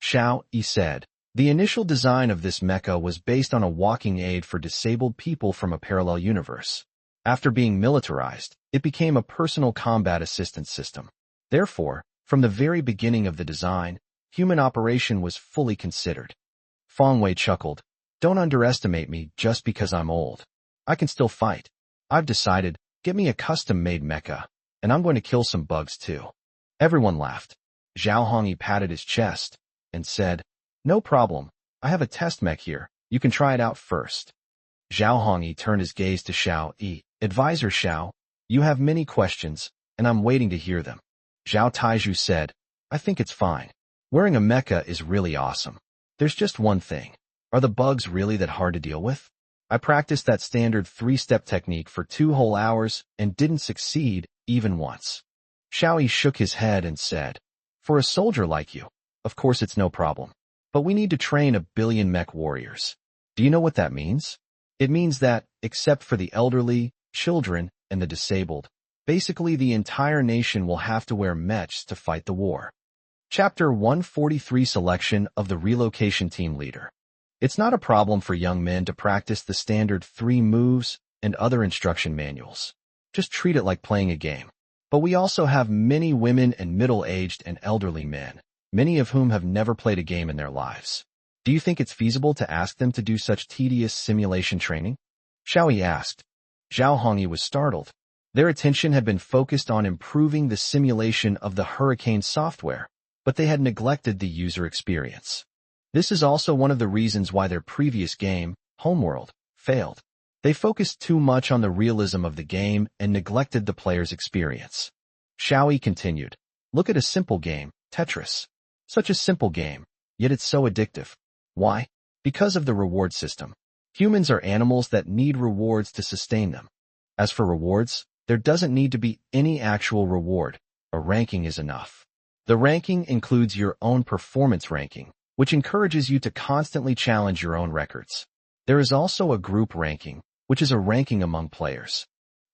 Xiao Yi said, "The initial design of this mecha was based on a walking aid for disabled people from a parallel universe. After being militarized, it became a personal combat assistance system. Therefore, from the very beginning of the design, human operation was fully considered." Fang Wei chuckled, "Don't underestimate me just because I'm old. I can still fight. I've decided, get me a custom-made mecha, and I'm going to kill some bugs too." Everyone laughed. Zhao Yi patted his chest and said, "No problem. I have a test mech here. You can try it out first." Zhao Yi turned his gaze to Xiao Yi. "Advisor Xiao, you have many questions, and I'm waiting to hear them." Zhao Taiju said, "I think it's fine. Wearing a mecha is really awesome. There's just one thing. Are the bugs really that hard to deal with? I practiced that standard 3-step technique for 2 whole hours and didn't succeed even once. Xiao Yi shook his head and said, for a soldier like you, of course it's no problem. But we need to train 1 billion mech warriors. Do you know what that means? It means that, except for the elderly, children, and the disabled, basically the entire nation will have to wear mechs to fight the war. Chapter 143 Selection of the Relocation Team Leader. It's not a problem for young men to practice the standard 3 moves and other instruction manuals. Just treat it like playing a game. But we also have many women and middle-aged and elderly men, many of whom have never played a game in their lives. Do you think it's feasible to ask them to do such tedious simulation training? Xiao Yi asked. Zhao Yi was startled. Their attention had been focused on improving the simulation of the Hurricane software, but they had neglected the user experience. This is also one of the reasons why their previous game, Homeworld, failed. They focused too much on the realism of the game and neglected the player's experience. Xiao Yi continued. Look at a simple game, Tetris. Such a simple game, yet it's so addictive. Why? Because of the reward system. Humans are animals that need rewards to sustain them. As for rewards, there doesn't need to be any actual reward. A ranking is enough. The ranking includes your own performance ranking, which encourages you to constantly challenge your own records. There is also a group ranking, which is a ranking among players.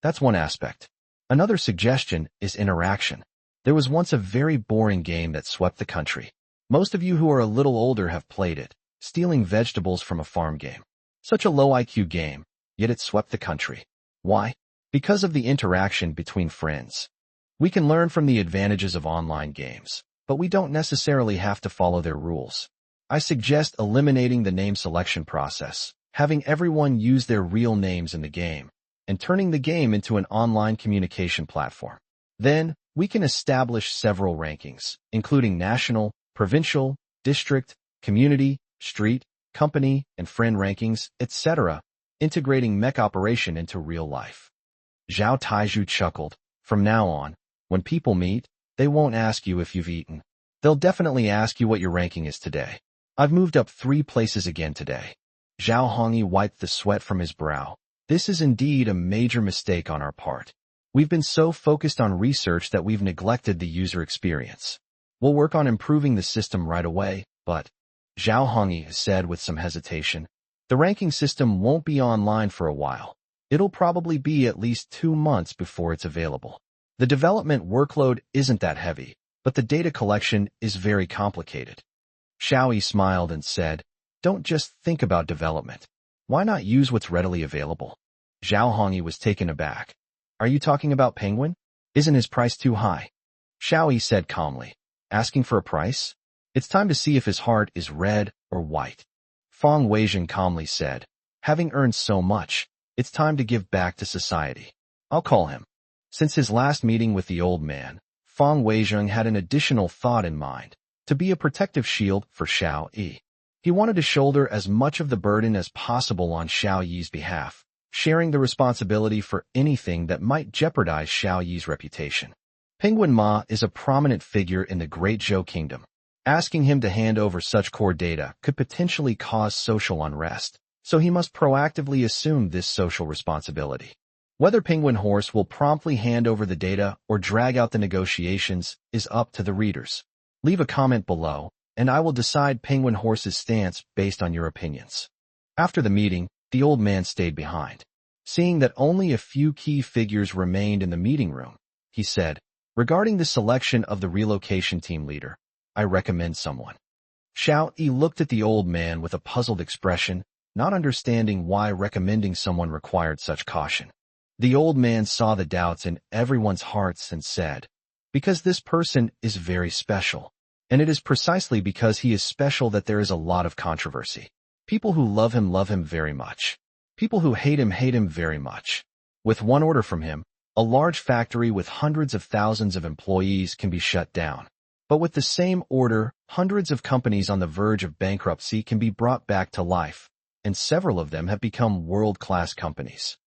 That's one aspect. Another suggestion is interaction. There was once a very boring game that swept the country. Most of you who are a little older have played it, stealing vegetables from a farm game. Such a low IQ game, yet it swept the country. Why? Because of the interaction between friends. We can learn from the advantages of online games, but we don't necessarily have to follow their rules. I suggest eliminating the name selection process, having everyone use their real names in the game, and turning the game into an online communication platform. Then, we can establish several rankings, including national, provincial, district, community, street, company, and friend rankings, etc., integrating mech operation into real life. Zhao Taizhu chuckled. From now on, when people meet, they won't ask you if you've eaten. They'll definitely ask you what your ranking is today. I've moved up 3 places again today. Zhao Yi wiped the sweat from his brow. This is indeed a major mistake on our part. We've been so focused on research that we've neglected the user experience. We'll work on improving the system right away, but, Zhao Yi said with some hesitation, the ranking system won't be online for a while. It'll probably be at least 2 months before it's available. The development workload isn't that heavy, but the data collection is very complicated. Xiao Yi smiled and said, don't just think about development. Why not use what's readily available? Zhao Yi was taken aback. Are you talking about Penguin? Isn't his price too high? Xiao Yi said calmly. Asking for a price? It's time to see if his heart is red or white. Feng Weizheng calmly said, having earned so much, it's time to give back to society. I'll call him. Since his last meeting with the old man, Feng Weizheng had an additional thought in mind, to be a protective shield for Xiao Yi. He wanted to shoulder as much of the burden as possible on Xiao Yi's behalf, sharing the responsibility for anything that might jeopardize Xiao Yi's reputation. Penguin Ma is a prominent figure in the Great Zhou Kingdom. Asking him to hand over such core data could potentially cause social unrest, so he must proactively assume this social responsibility. Whether Penguin Horse will promptly hand over the data or drag out the negotiations is up to the readers. Leave a comment below, and I will decide Penguin Horse's stance based on your opinions. After the meeting, the old man stayed behind. Seeing that only a few key figures remained in the meeting room, he said, regarding the selection of the relocation team leader, I recommend someone. Xiao Yi looked at the old man with a puzzled expression, not understanding why recommending someone required such caution. The old man saw the doubts in everyone's hearts and said, because this person is very special, and it is precisely because he is special that there is a lot of controversy. People who love him very much. People who hate him very much. With one order from him, a large factory with hundreds of thousands of employees can be shut down. But with the same order, hundreds of companies on the verge of bankruptcy can be brought back to life, and several of them have become world-class companies.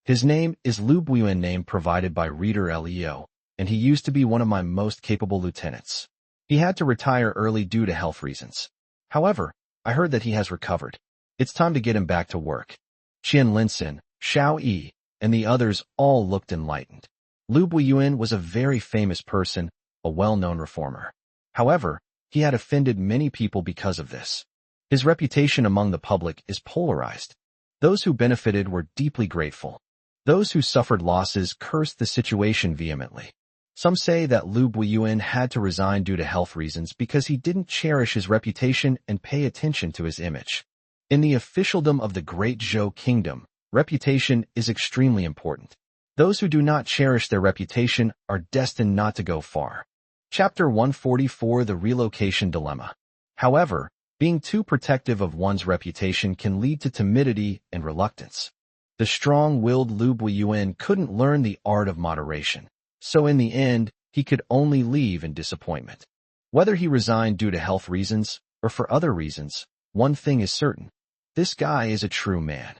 His name is Lu Buyan, name provided by reader Leo, and he used to be one of my most capable lieutenants. He had to retire early due to health reasons. However, I heard that he has recovered. It's time to get him back to work. Qian Linsen, Xiao Yi, and the others all looked enlightened. Lu Buiyuan was a very famous person, a well-known reformer. However, he had offended many people because of this. His reputation among the public is polarized. Those who benefited were deeply grateful. Those who suffered losses cursed the situation vehemently. Some say that Lu Buiyuan had to resign due to health reasons because he didn't cherish his reputation and pay attention to his image. In the officialdom of the Great Zhou Kingdom, reputation is extremely important. Those who do not cherish their reputation are destined not to go far. Chapter 144: The Relocation Dilemma. However, being too protective of one's reputation can lead to timidity and reluctance. The strong-willed Lu Buiyuan couldn't learn the art of moderation, so in the end, he could only leave in disappointment. Whether he resigned due to health reasons or for other reasons, one thing is certain. This guy is a true man.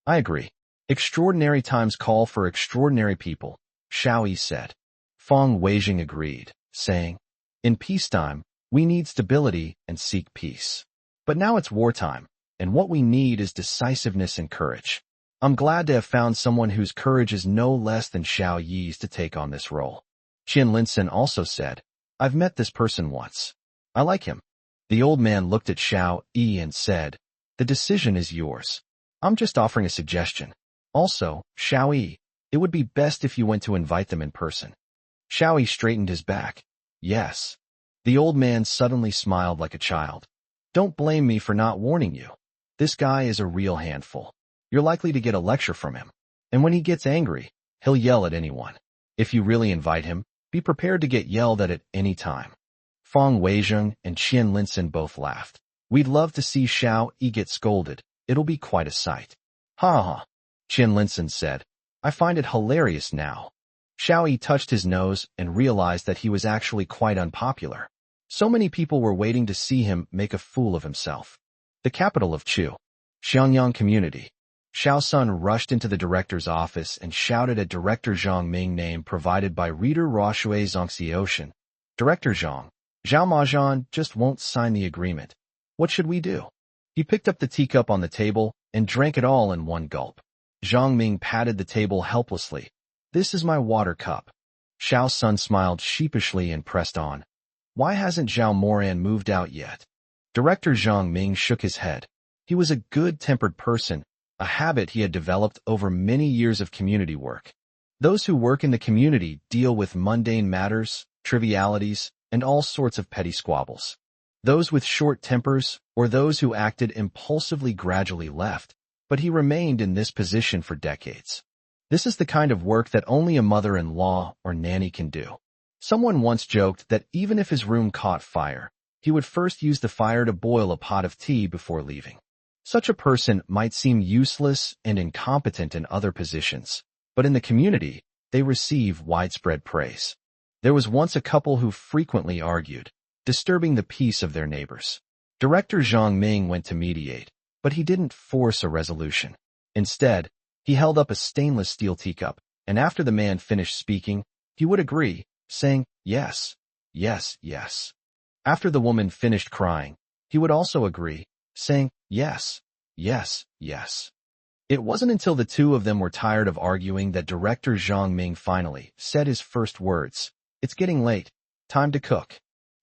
I agree. Extraordinary times call for extraordinary people, Xiao Yi said. Feng Weijing agreed, saying, in peacetime, we need stability and seek peace. But now it's wartime, and what we need is decisiveness and courage. I'm glad to have found someone whose courage is no less than Xiao Yi's to take on this role. Qian Linsen also said, I've met this person once. I like him. The old man looked at Xiao Yi and said, the decision is yours. I'm just offering a suggestion. Also, Xiao Yi, it would be best if you went to invite them in person. Xiao Yi straightened his back. Yes. The old man suddenly smiled like a child. Don't blame me for not warning you. This guy is a real handful. You're likely to get a lecture from him. And when he gets angry, he'll yell at anyone. If you really invite him, be prepared to get yelled at any time. Feng Weizheng and Qian Linsen both laughed. We'd love to see Xiao Yi get scolded. It'll be quite a sight. Ha ha. Qian Linsen said, I find it hilarious now. Xiao Yi touched his nose and realized that he was actually quite unpopular. So many people were waiting to see him make a fool of himself. The capital of Chu, Xiangyang Community. Xiao Sun rushed into the director's office and shouted at Director Zhang Ming, name provided by reader Roshue Zongxioshan. Director Zhang, Zhao Majian just won't sign the agreement. What should we do? He picked up the teacup on the table and drank it all in one gulp. Zhang Ming patted the table helplessly. This is my water cup. Xiao Sun smiled sheepishly and pressed on. Why hasn't Zhao Moran moved out yet? Director Zhang Ming shook his head. He was a good-tempered person, a habit he had developed over many years of community work. Those who work in the community deal with mundane matters, trivialities, and all sorts of petty squabbles. Those with short tempers, or those who acted impulsively, gradually left, but he remained in this position for decades. This is the kind of work that only a mother-in-law or nanny can do. Someone once joked that even if his room caught fire, he would first use the fire to boil a pot of tea before leaving. Such a person might seem useless and incompetent in other positions, but in the community, they receive widespread praise. There was once a couple who frequently argued, disturbing the peace of their neighbors. Director Zhang Ming went to mediate, but he didn't force a resolution. Instead, he held up a stainless steel teacup, and after the man finished speaking, he would agree, saying, yes, yes, yes. After the woman finished crying, he would also agree, saying, yes, yes, yes. It wasn't until the two of them were tired of arguing that Director Zhang Ming finally said his first words, it's getting late, time to cook.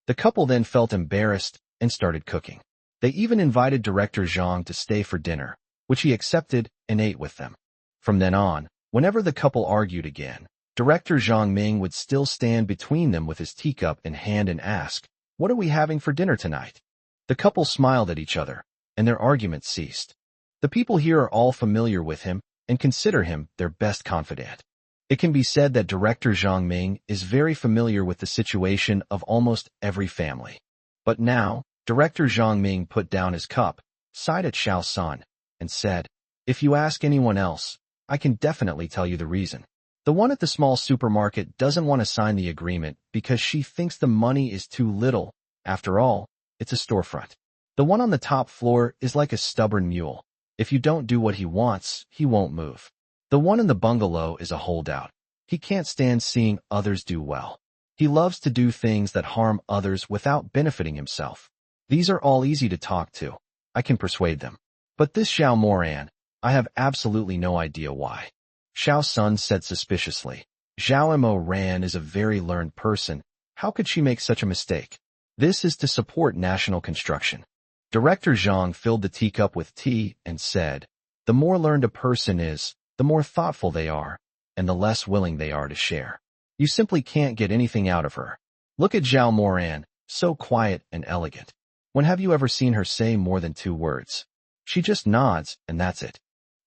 The couple then felt embarrassed and started cooking. They even invited Director Zhang to stay for dinner, which he accepted and ate with them. From then on, whenever the couple argued again, Director Zhang Ming would still stand between them with his teacup in hand and ask, what are we having for dinner tonight? The couple smiled at each other, and their argument ceased. The people here are all familiar with him and consider him their best confidant. It can be said that Director Zhang Ming is very familiar with the situation of almost every family. But now, Director Zhang Ming put down his cup, sighed at Xiao Sun, and said, if you ask anyone else, I can definitely tell you the reason. The one at the small supermarket doesn't want to sign the agreement because she thinks the money is too little. After all, it's a storefront. The one on the top floor is like a stubborn mule. If you don't do what he wants, he won't move. The one in the bungalow is a holdout. He can't stand seeing others do well. He loves to do things that harm others without benefiting himself. These are all easy to talk to. I can persuade them. But this Xiao Moran, I have absolutely no idea why. Xiao Sun said suspiciously. Xiao Moran is a very learned person. How could she make such a mistake? This is to support national construction. Director Zhang filled the teacup with tea and said, the more learned a person is, the more thoughtful they are, and the less willing they are to share. You simply can't get anything out of her. Look at Xiao Moran, so quiet and elegant. When have you ever seen her say more than 2 words? She just nods, and that's it.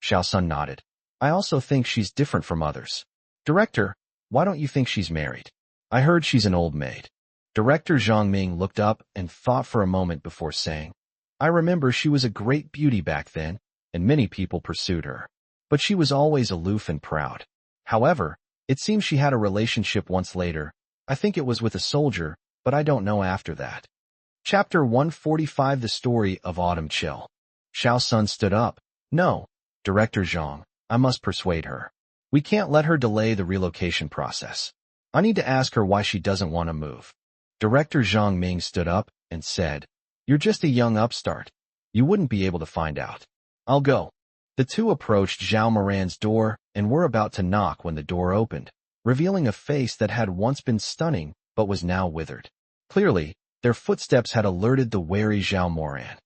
Xiao Sun nodded. I also think she's different from others. Director, why don't you think she's married? I heard she's an old maid. Director Zhang Ming looked up and thought for a moment before saying, I remember she was a great beauty back then, and many people pursued her. But she was always aloof and proud. However, it seems she had a relationship once later. I think it was with a soldier, but I don't know after that. Chapter 145 The Story of Autumn Chill. Xiao Sun stood up. No, Director Zhang, I must persuade her. We can't let her delay the relocation process. I need to ask her why she doesn't want to move. Director Zhang Ming stood up and said, You're just a young upstart. You wouldn't be able to find out. I'll go. The two approached Xiao Moran's door and were about to knock when the door opened, revealing a face that had once been stunning but was now withered. Clearly, their footsteps had alerted the wary Xiao Moran.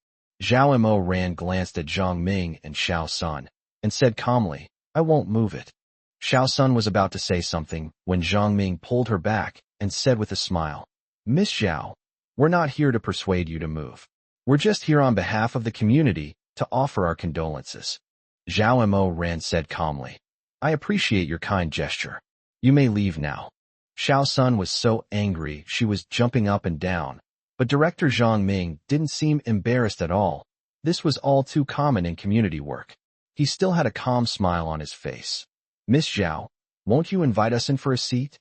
Xiao Moran glanced at Zhang Ming and Xiao Sun and said calmly, I won't move it. Xiao Sun was about to say something when Zhang Ming pulled her back and said with a smile, Miss Xiao, we're not here to persuade you to move. We're just here on behalf of the community to offer our condolences. Xiao Moran said calmly, I appreciate your kind gesture. You may leave now. Xiao Sun was so angry she was jumping up and down, but Director Zhang Ming didn't seem embarrassed at all. This was all too common in community work. He still had a calm smile on his face. Miss Xiao, won't you invite us in for a seat?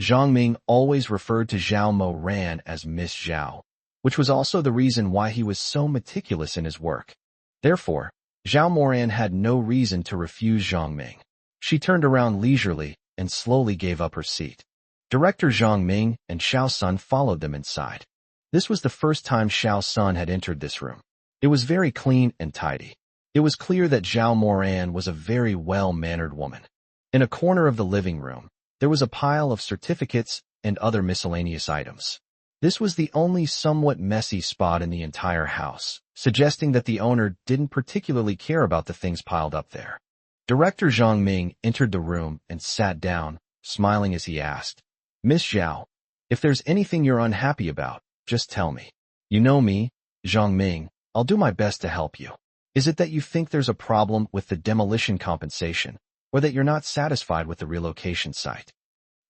Zhang Ming always referred to Xiao Moran as Miss Xiao, which was also the reason why he was so meticulous in his work. Therefore, Xiao Moran had no reason to refuse Zhang Ming. She turned around leisurely and slowly gave up her seat. Director Zhang Ming and Xiao Sun followed them inside. This was the first time Xiao Sun had entered this room. It was very clean and tidy. It was clear that Xiao Moran was a very well-mannered woman. In a corner of the living room, there was a pile of certificates and other miscellaneous items. This was the only somewhat messy spot in the entire house, suggesting that the owner didn't particularly care about the things piled up there. Director Zhang Ming entered the room and sat down, smiling as he asked, Miss Xiao, if there's anything you're unhappy about, just tell me. You know me, Zhang Ming, I'll do my best to help you. Is it that you think there's a problem with the demolition compensation, or that you're not satisfied with the relocation site?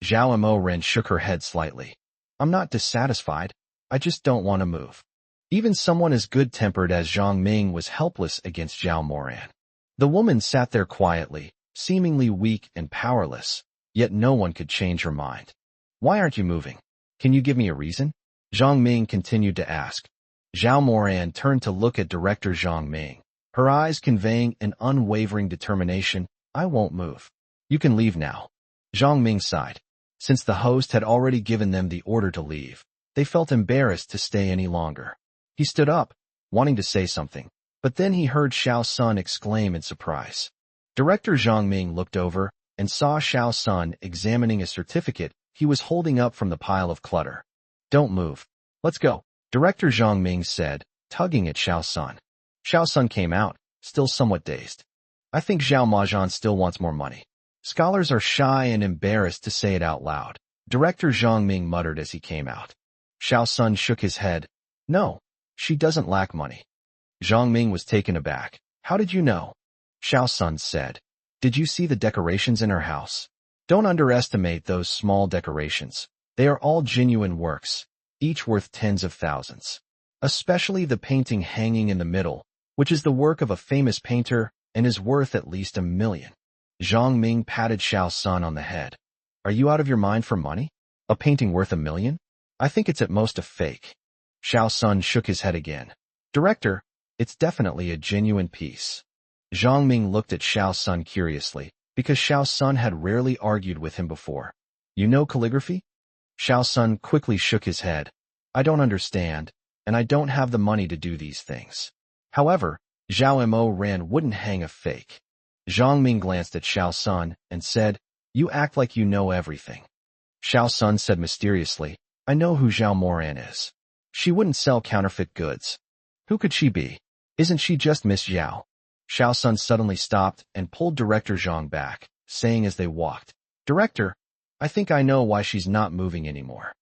Xiao Moran shook her head slightly. I'm not dissatisfied, I just don't want to move. Even someone as good-tempered as Zhang Ming was helpless against Xiao Moran. The woman sat there quietly, seemingly weak and powerless, yet no one could change her mind. Why aren't you moving? Can you give me a reason? Zhang Ming continued to ask. Xiao Moran turned to look at Director Zhang Ming, her eyes conveying an unwavering determination. I won't move. You can leave now. Zhang Ming sighed. Since the host had already given them the order to leave, they felt embarrassed to stay any longer. He stood up, wanting to say something, but then he heard Xiao Sun exclaim in surprise. Director Zhang Ming looked over and saw Xiao Sun examining a certificate he was holding up from the pile of clutter. Don't move. Let's go, Director Zhang Ming said, tugging at Xiao Sun. Xiao Sun came out, still somewhat dazed. I think Zhao Majan still wants more money. Scholars are shy and embarrassed to say it out loud, Director Zhang Ming muttered as he came out. Xiao Sun shook his head. No, she doesn't lack money. Zhang Ming was taken aback. How did you know? Xiao Sun said. Did you see the decorations in her house? Don't underestimate those small decorations. They are all genuine works, each worth tens of thousands. Especially the painting hanging in the middle, which is the work of a famous painter and is worth at least $1 million. Zhang Ming patted Xiao Sun on the head. Are you out of your mind for money? A painting worth $1 million? I think it's at most a fake. Xiao Sun shook his head again. Director, it's definitely a genuine piece. Zhang Ming looked at Xiao Sun curiously, because Xiao Sun had rarely argued with him before. You know calligraphy? Xiao Sun quickly shook his head. I don't understand, and I don't have the money to do these things. However, Zhao Mo ran wouldn't hang a fake. Zhang Ming glanced at Xiao Sun and said, "You act like you know everything." Xiao Sun said mysteriously, "I know who Zhao Moran is. She wouldn't sell counterfeit goods. Who could she be? Isn't she just Miss Zhao?" Xiao Sun suddenly stopped and pulled Director Zhang back, saying as they walked, "Director, I think I know why she's not moving anymore."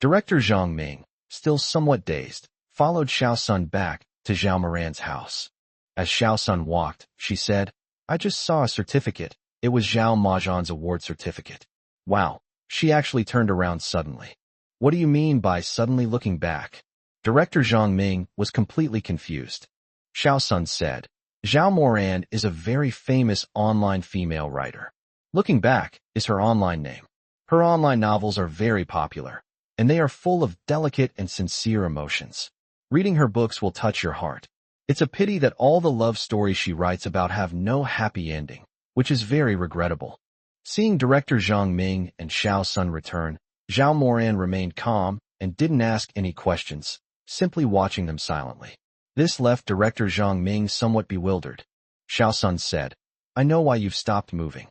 Director Zhang Ming, still somewhat dazed, followed Xiao Sun back to Zhao Moran's house. As Xiao Sun walked, she said, "I just saw a certificate. It was Zhao Majan's award certificate." Wow, she actually turned around suddenly. "What do you mean by suddenly looking back?" Director Zhang Ming was completely confused. Xiao Sun said, "Zhao Moran is a very famous online female writer. Looking Back is her online name. Her online novels are very popular, and they are full of delicate and sincere emotions. Reading her books will touch your heart. It's a pity that all the love stories she writes about have no happy ending, which is very regrettable." Seeing Director Zhang Ming and Xiao Sun return, Zhao Moran remained calm and didn't ask any questions, simply watching them silently. This left Director Zhang Ming somewhat bewildered. Xiao Sun said, "I know why you've stopped moving."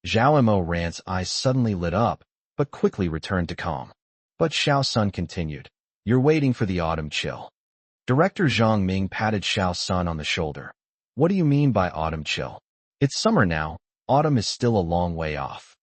Zhao Moran's eyes suddenly lit up, but quickly returned to calm. But Xiao Sun continued, "You're waiting for the autumn chill." Director Zhang Ming patted Xiao Sun on the shoulder. "What do you mean by autumn chill? It's summer now. Autumn is still a long way off."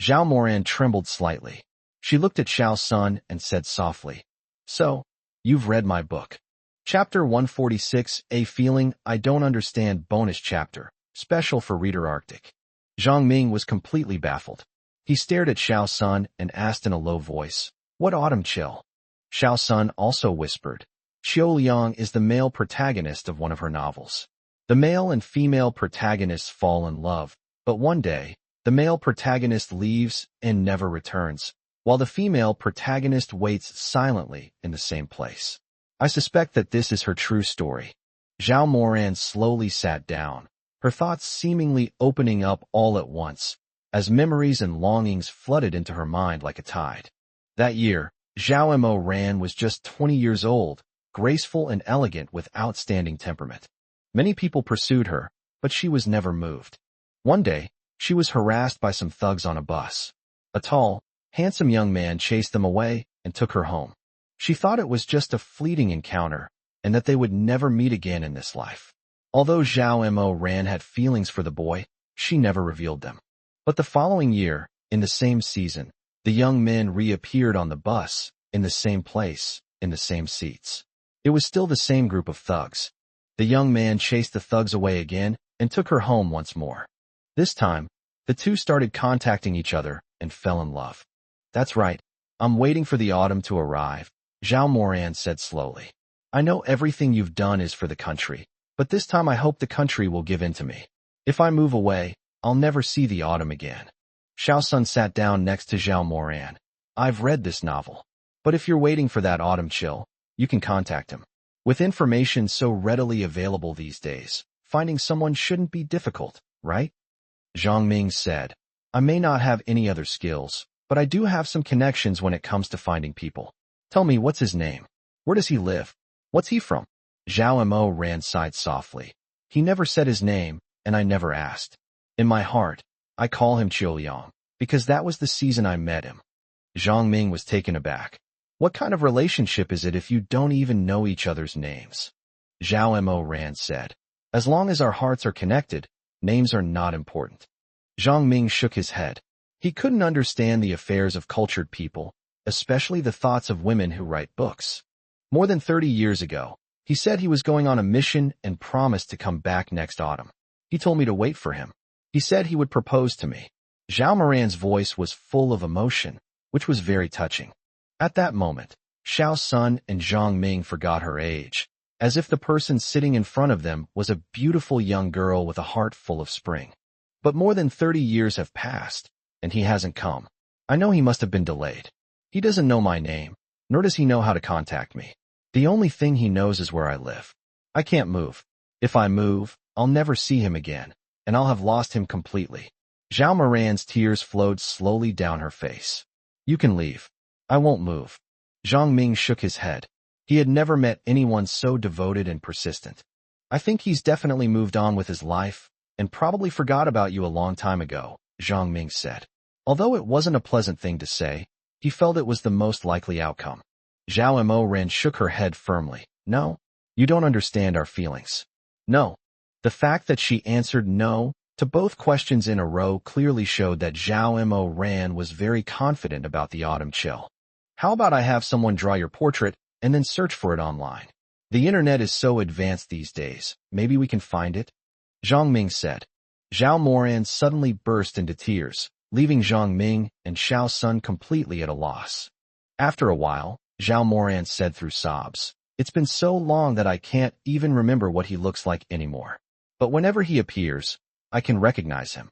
Zhao Moran trembled slightly. She looked at Xiao Sun and said softly, "So, you've read my book." Chapter 146, A Feeling I Don't Understand bonus chapter, special for Reader Arctic. Zhang Ming was completely baffled. He stared at Xiao Sun and asked in a low voice, "What autumn chill?" Xiao Sun also whispered, "Xiao Liang is the male protagonist of one of her novels. The male and female protagonists fall in love, but one day, the male protagonist leaves and never returns, while the female protagonist waits silently in the same place. I suspect that this is her true story." Zhao Moran slowly sat down, her thoughts seemingly opening up all at once, as memories and longings flooded into her mind like a tide. That year, Zhao Moran was just 20 years old, graceful and elegant with outstanding temperament. Many people pursued her, but she was never moved. One day, she was harassed by some thugs on a bus. A tall, handsome young man chased them away and took her home. She thought it was just a fleeting encounter, and that they would never meet again in this life. Although Zhao Moran had feelings for the boy, she never revealed them. But the following year, in the same season, the young men reappeared on the bus, in the same place, in the same seats. It was still the same group of thugs. The young man chased the thugs away again and took her home once more. This time, the two started contacting each other and fell in love. "That's right. I'm waiting for the autumn to arrive," Zhao Moran said slowly. "I know everything you've done is for the country, but this time I hope the country will give in to me. If I move away, I'll never see the autumn again." Xiao Sun sat down next to Zhao Moran. "I've read this novel. But if you're waiting for that autumn chill, you can contact him. With information so readily available these days, finding someone shouldn't be difficult, right?" Zhang Ming said, "I may not have any other skills, but I do have some connections when it comes to finding people. Tell me, what's his name? Where does he live? What's he from?" Zhao Moran sighed softly. "He never said his name, and I never asked. In my heart, I call him Xiao Yang, because that was the season I met him." Zhang Ming was taken aback. "What kind of relationship is it if you don't even know each other's names?" Zhao Moran said, "As long as our hearts are connected, names are not important." Zhang Ming shook his head. He couldn't understand the affairs of cultured people, especially the thoughts of women who write books. More than 30 years ago, he said he was going on a mission and promised to come back next autumn. He told me to wait for him. He said he would propose to me. Zhao Moran's voice was full of emotion, which was very touching. At that moment, Xiao Sun and Zhang Ming forgot her age, as if the person sitting in front of them was a beautiful young girl with a heart full of spring. But more than 30 years have passed, and he hasn't come. I know he must have been delayed. He doesn't know my name, nor does he know how to contact me. The only thing he knows is where I live. I can't move. If I move, I'll never see him again, and I'll have lost him completely." Zhao Moran's tears flowed slowly down her face. "You can leave. I won't move." Zhang Ming shook his head. He had never met anyone so devoted and persistent. I think he's definitely moved on with his life and probably forgot about you a long time ago, Zhang Ming said. Although it wasn't a pleasant thing to say, he felt it was the most likely outcome. Xiao Moran shook her head firmly. No, you don't understand our feelings. No. The fact that she answered no to both questions in a row clearly showed that Xiao Moran was very confident about the autumn chill. How about I have someone draw your portrait and then search for it online? The internet is so advanced these days. Maybe we can find it? Zhang Ming said. Xiao Moran suddenly burst into tears, leaving Zhang Ming and Xiao Sun completely at a loss. After a while, Xiao Moran said through sobs, "It's been so long that I can't even remember what he looks like anymore. But whenever he appears, I can recognize him."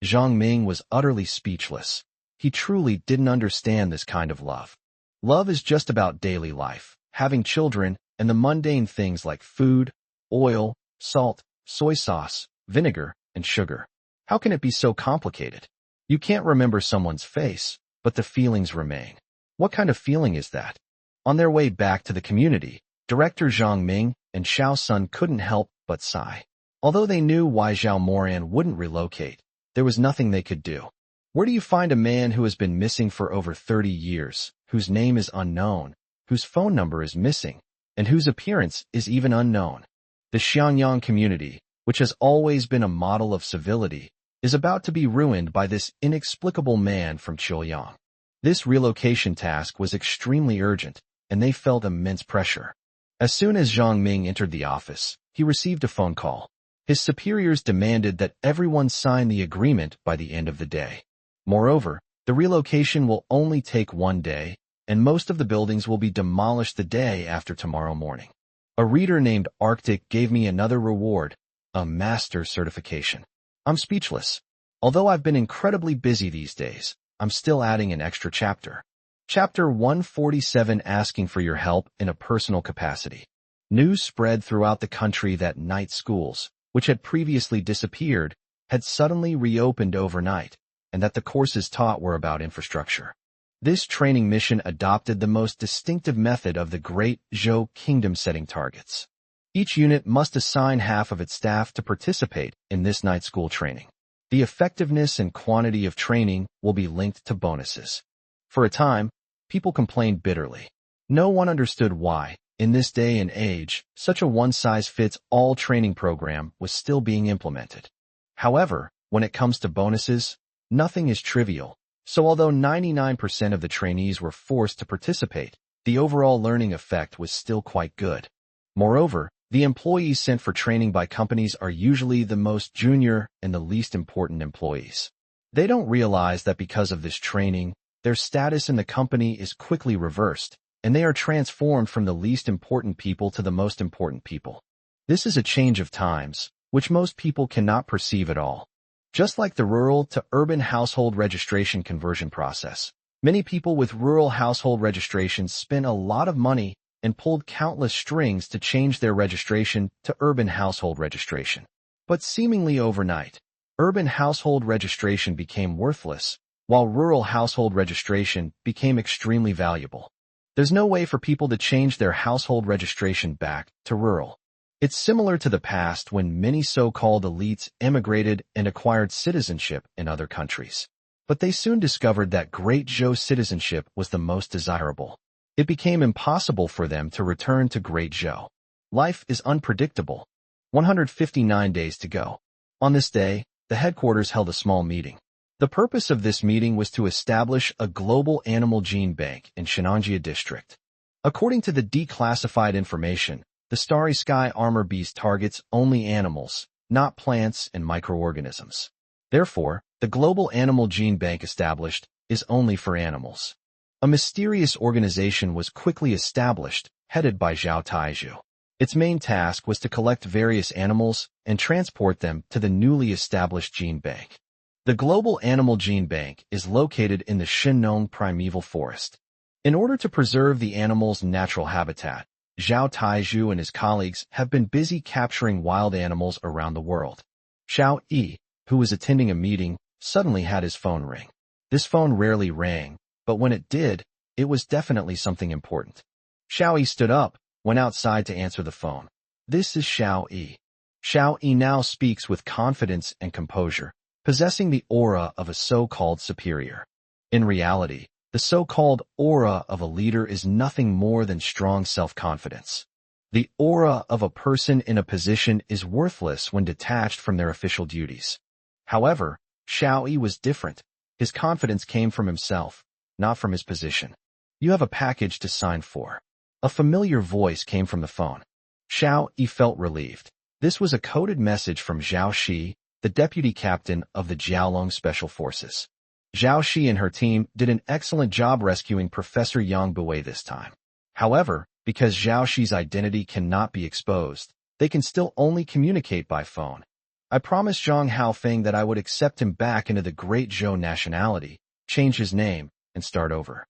Zhang Ming was utterly speechless. He truly didn't understand this kind of love. Love is just about daily life, having children, and the mundane things like food, oil, salt, soy sauce, vinegar, and sugar. How can it be so complicated? You can't remember someone's face, but the feelings remain. What kind of feeling is that? On their way back to the community, Director Zhang Ming and Xiao Sun couldn't help but sigh. Although they knew why Xiao Moran wouldn't relocate, there was nothing they could do. Where do you find a man who has been missing for over 30 years, whose name is unknown, whose phone number is missing, and whose appearance is even unknown? The Xianyang community, which has always been a model of civility, is about to be ruined by this inexplicable man from Qiuyang. This relocation task was extremely urgent, and they felt immense pressure. As soon as Zhang Ming entered the office, he received a phone call. His superiors demanded that everyone sign the agreement by the end of the day. Moreover, the relocation will only take 1 day, and most of the buildings will be demolished the day after tomorrow morning. A reader named Arctic gave me another reward, a master certification. I'm speechless. Although I've been incredibly busy these days, I'm still adding an extra chapter. Chapter 147, asking for your help in a personal capacity. News spread throughout the country that night schools, which had previously disappeared, had suddenly reopened overnight, and that the courses taught were about infrastructure. This training mission adopted the most distinctive method of the Great Zhou Kingdom setting targets. Each unit must assign half of its staff to participate in this night school training. The effectiveness and quantity of training will be linked to bonuses. For a time, people complained bitterly. No one understood why, in this day and age, such a one-size-fits-all training program was still being implemented. However, when it comes to bonuses, nothing is trivial. So although 99% of the trainees were forced to participate, the overall learning effect was still quite good. Moreover, the employees sent for training by companies are usually the most junior and the least important employees. They don't realize that because of this training, their status in the company is quickly reversed, and they are transformed from the least important people to the most important people. This is a change of times, which most people cannot perceive at all. Just like the rural to urban household registration conversion process, many people with rural household registrations spent a lot of money and pulled countless strings to change their registration to urban household registration. But seemingly overnight, urban household registration became worthless, while rural household registration became extremely valuable. There's no way for people to change their household registration back to rural. It's similar to the past when many so-called elites emigrated and acquired citizenship in other countries. But they soon discovered that Great Zhou citizenship was the most desirable. It became impossible for them to return to Great Zhou. Life is unpredictable. 159 days to go. On this day, the headquarters held a small meeting. The purpose of this meeting was to establish a global animal gene bank in Shenanjia district. According to the declassified information, the Starry Sky Armor Beast targets only animals, not plants and microorganisms. Therefore, the global animal gene bank established is only for animals. A mysterious organization was quickly established, headed by Zhao Taizhu. Its main task was to collect various animals and transport them to the newly established gene bank. The Global Animal Gene Bank is located in the Shinnong Primeval Forest. In order to preserve the animal's natural habitat, Zhao Taizhu and his colleagues have been busy capturing wild animals around the world. Xiao Yi, who was attending a meeting, suddenly had his phone ring. This phone rarely rang, but when it did, it was definitely something important. Xiao Yi stood up, went outside to answer the phone. This is Xiao Yi. Xiao Yi now speaks with confidence and composure, possessing the aura of a so-called superior. In reality, the so-called aura of a leader is nothing more than strong self-confidence. The aura of a person in a position is worthless when detached from their official duties. However, Xiao Yi was different. His confidence came from himself, not from his position. "You have a package to sign for." A familiar voice came from the phone. Xiao Yi felt relieved. This was a coded message from Zhao Shi, the deputy captain of the Jiaolong Special Forces. Zhao Shi and her team did an excellent job rescuing Professor Yang Buwei this time. However, because Zhao Shi's identity cannot be exposed, they can still only communicate by phone. "I promised Zhang Haofeng that I would accept him back into the Great Zhou nationality, change his name, and start over."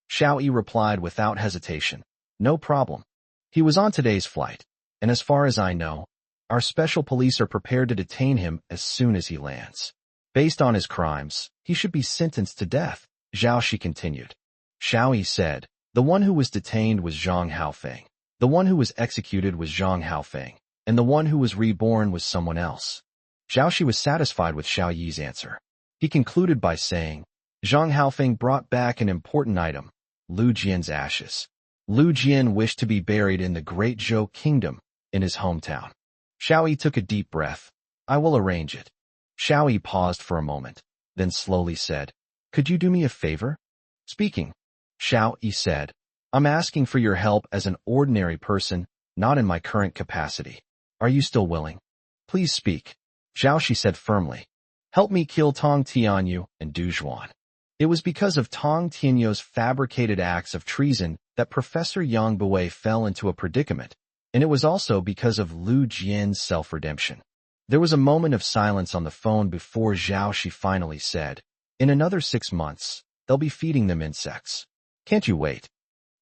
Xiao Yi replied without hesitation. "No problem. He was on today's flight, and as far as I know, our special police are prepared to detain him as soon as he lands. Based on his crimes, he should be sentenced to death," Zhao Shi continued. Xiao Yi said, "The one who was detained was Zhang Haofeng. The one who was executed was Zhang Haofeng, and the one who was reborn was someone else." Zhao Shi was satisfied with Xiao Yi's answer. He concluded by saying, "Zhang Haofeng brought back an important item, Lu Jian's ashes. Lu Jian wished to be buried in the Great Zhou Kingdom, in his hometown." Xiao Yi took a deep breath. "I will arrange it." Xiao Yi paused for a moment, then slowly said, "Could you do me a favor?" "Speaking." Xiao Yi said, "I'm asking for your help as an ordinary person, not in my current capacity. Are you still willing?" "Please speak." Zhao Shi said firmly, "Help me kill Tong Tianyu and Du Zhuan." It was because of Tong Tianyu's fabricated acts of treason that Professor Yang Buwei fell into a predicament, and it was also because of Lu Jian's self-redemption. There was a moment of silence on the phone before Zhao Shi finally said, "In another 6 months, they'll be feeding them insects. Can't you wait?"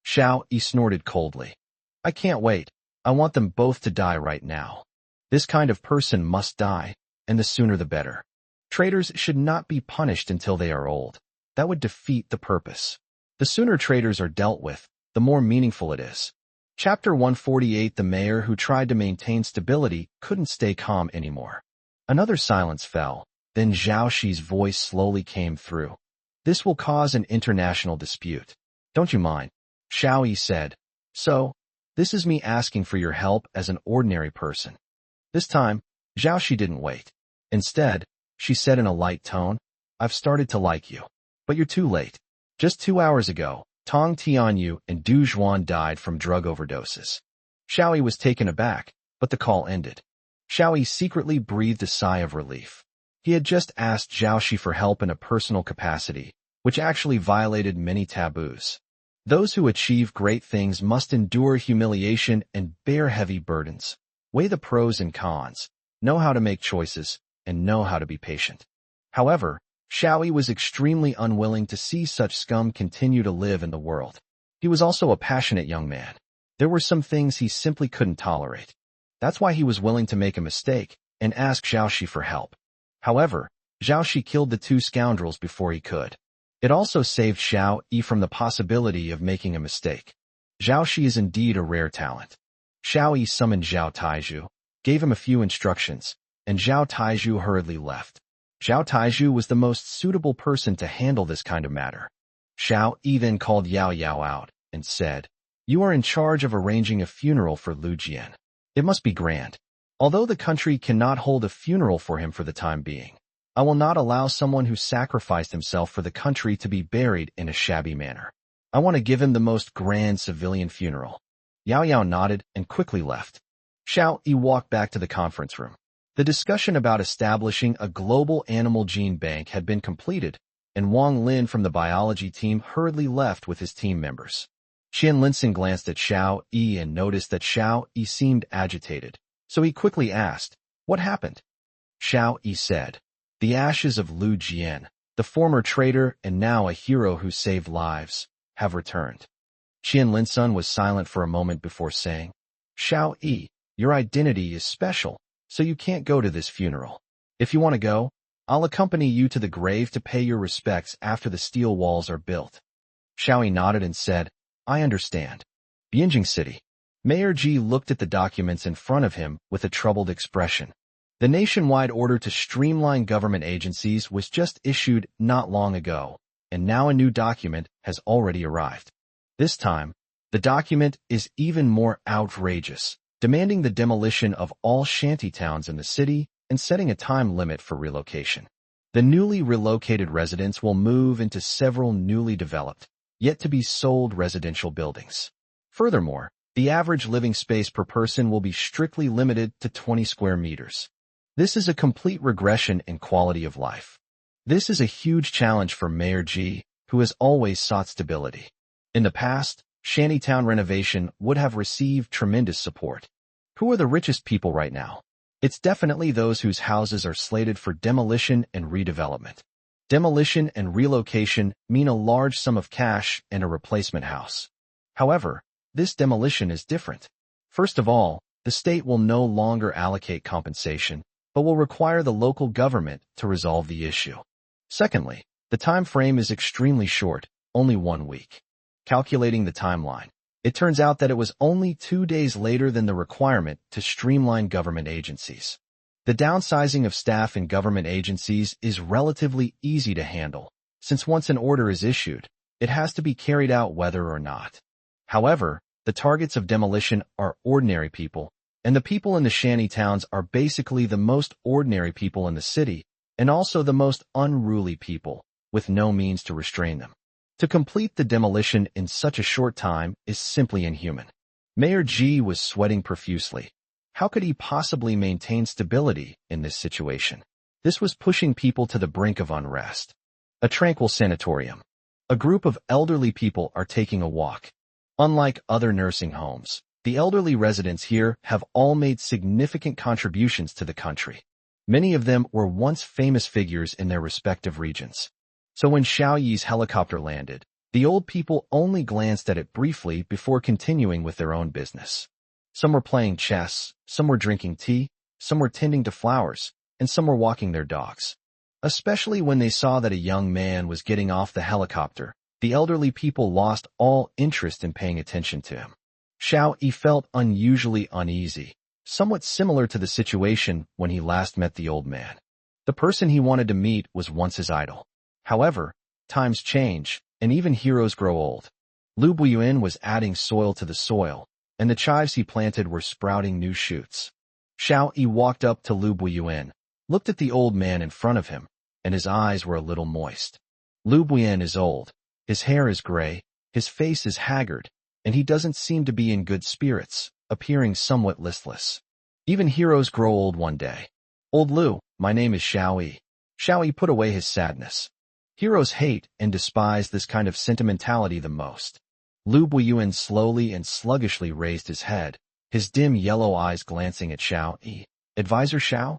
Xiao Yi snorted coldly. "I can't wait. I want them both to die right now. This kind of person must die, and the sooner the better. Traitors should not be punished until they are old. That would defeat the purpose. The sooner traitors are dealt with, the more meaningful it is." Chapter 148. The mayor who tried to maintain stability couldn't stay calm anymore. Another silence fell, then Zhao Shi's voice slowly came through. "This will cause an international dispute. Don't you mind?" Xiao Yi said. "So, this is me asking for your help as an ordinary person." This time, Zhao Shi didn't wait. Instead, she said in a light tone, "I've started to like you. But you're too late. Just 2 hours ago, Tong Tianyu and Du Zhuan died from drug overdoses." Xiao Yi was taken aback, but the call ended. Xiao Yi secretly breathed a sigh of relief. He had just asked Zhao Shi for help in a personal capacity, which actually violated many taboos. Those who achieve great things must endure humiliation and bear heavy burdens. Weigh the pros and cons, know how to make choices, and know how to be patient. However, Xiao Yi was extremely unwilling to see such scum continue to live in the world. He was also a passionate young man. There were some things he simply couldn't tolerate. That's why he was willing to make a mistake and ask Zhao Shi for help. However, Zhao Shi killed the 2 scoundrels before he could. It also saved Xiao Yi from the possibility of making a mistake. Zhao Shi is indeed a rare talent. Xiao Yi summoned Zhao Taizhu, gave him a few instructions, and Zhao Taizhu hurriedly left. Zhao Taizhu was the most suitable person to handle this kind of matter. Xiao Yi then called Yao Yao out and said, "You are in charge of arranging a funeral for Lu Jian. It must be grand. Although the country cannot hold a funeral for him for the time being, I will not allow someone who sacrificed himself for the country to be buried in a shabby manner. I want to give him the most grand civilian funeral." Yao Yao nodded and quickly left. Xiao Yi walked back to the conference room. The discussion about establishing a global animal gene bank had been completed, and Wang Lin from the biology team hurriedly left with his team members. Qian Linson glanced at Xiao Yi and noticed that Xiao Yi seemed agitated, so he quickly asked, "What happened?" Xiao Yi said, "The ashes of Lu Jian, the former traitor and now a hero who saved lives, have returned." Qian Linson was silent for a moment before saying, "Xiao Yi, your identity is special, so you can't go to this funeral. If you want to go, I'll accompany you to the grave to pay your respects after the steel walls are built." Xiao Yi nodded and said, "I understand." Bianjing City. Mayor Ji looked at the documents in front of him with a troubled expression. The nationwide order to streamline government agencies was just issued not long ago, and now a new document has already arrived. This time, the document is even more outrageous, demanding the demolition of all shantytowns in the city and setting a time limit for relocation. The newly relocated residents will move into several newly developed, yet-to-be-sold residential buildings. Furthermore, the average living space per person will be strictly limited to 20 square meters. This is a complete regression in quality of life. This is a huge challenge for Mayor Ji, who has always sought stability. In the past, shantytown renovation would have received tremendous support. Who are the richest people right now? It's definitely those whose houses are slated for demolition and redevelopment. Demolition and relocation mean a large sum of cash and a replacement house. However, this demolition is different. First of all, the state will no longer allocate compensation, but will require the local government to resolve the issue. Secondly, the time frame is extremely short, only 1 week. Calculating the timeline, it turns out that it was only 2 days later than the requirement to streamline government agencies. The downsizing of staff in government agencies is relatively easy to handle, since once an order is issued, it has to be carried out whether or not. However, the targets of demolition are ordinary people, and the people in the shanty towns are basically the most ordinary people in the city, and also the most unruly people, with no means to restrain them. To complete the demolition in such a short time is simply inhuman. Mayor Ji was sweating profusely. How could he possibly maintain stability in this situation? This was pushing people to the brink of unrest. A tranquil sanatorium. A group of elderly people are taking a walk. Unlike other nursing homes, the elderly residents here have all made significant contributions to the country. Many of them were once famous figures in their respective regions. So when Xiao Yi's helicopter landed, the old people only glanced at it briefly before continuing with their own business. Some were playing chess, some were drinking tea, some were tending to flowers, and some were walking their dogs. Especially when they saw that a young man was getting off the helicopter, the elderly people lost all interest in paying attention to him. Xiao Yi felt unusually uneasy, somewhat similar to the situation when he last met the old man. The person he wanted to meet was once his idol. However, times change, and even heroes grow old. Lu Buiyuan was adding soil to the soil, and the chives he planted were sprouting new shoots. Xiao Yi walked up to Lu Buiyuan, looked at the old man in front of him, and his eyes were a little moist. Lu Buiyuan is old. His hair is gray, his face is haggard, and he doesn't seem to be in good spirits, appearing somewhat listless. Even heroes grow old one day. Old Lu, my name is Xiao Yi. Xiao Yi put away his sadness. Heroes hate and despise this kind of sentimentality the most. Lu Buiyuan slowly and sluggishly raised his head, his dim yellow eyes glancing at Xiao Yi. Advisor Xiao?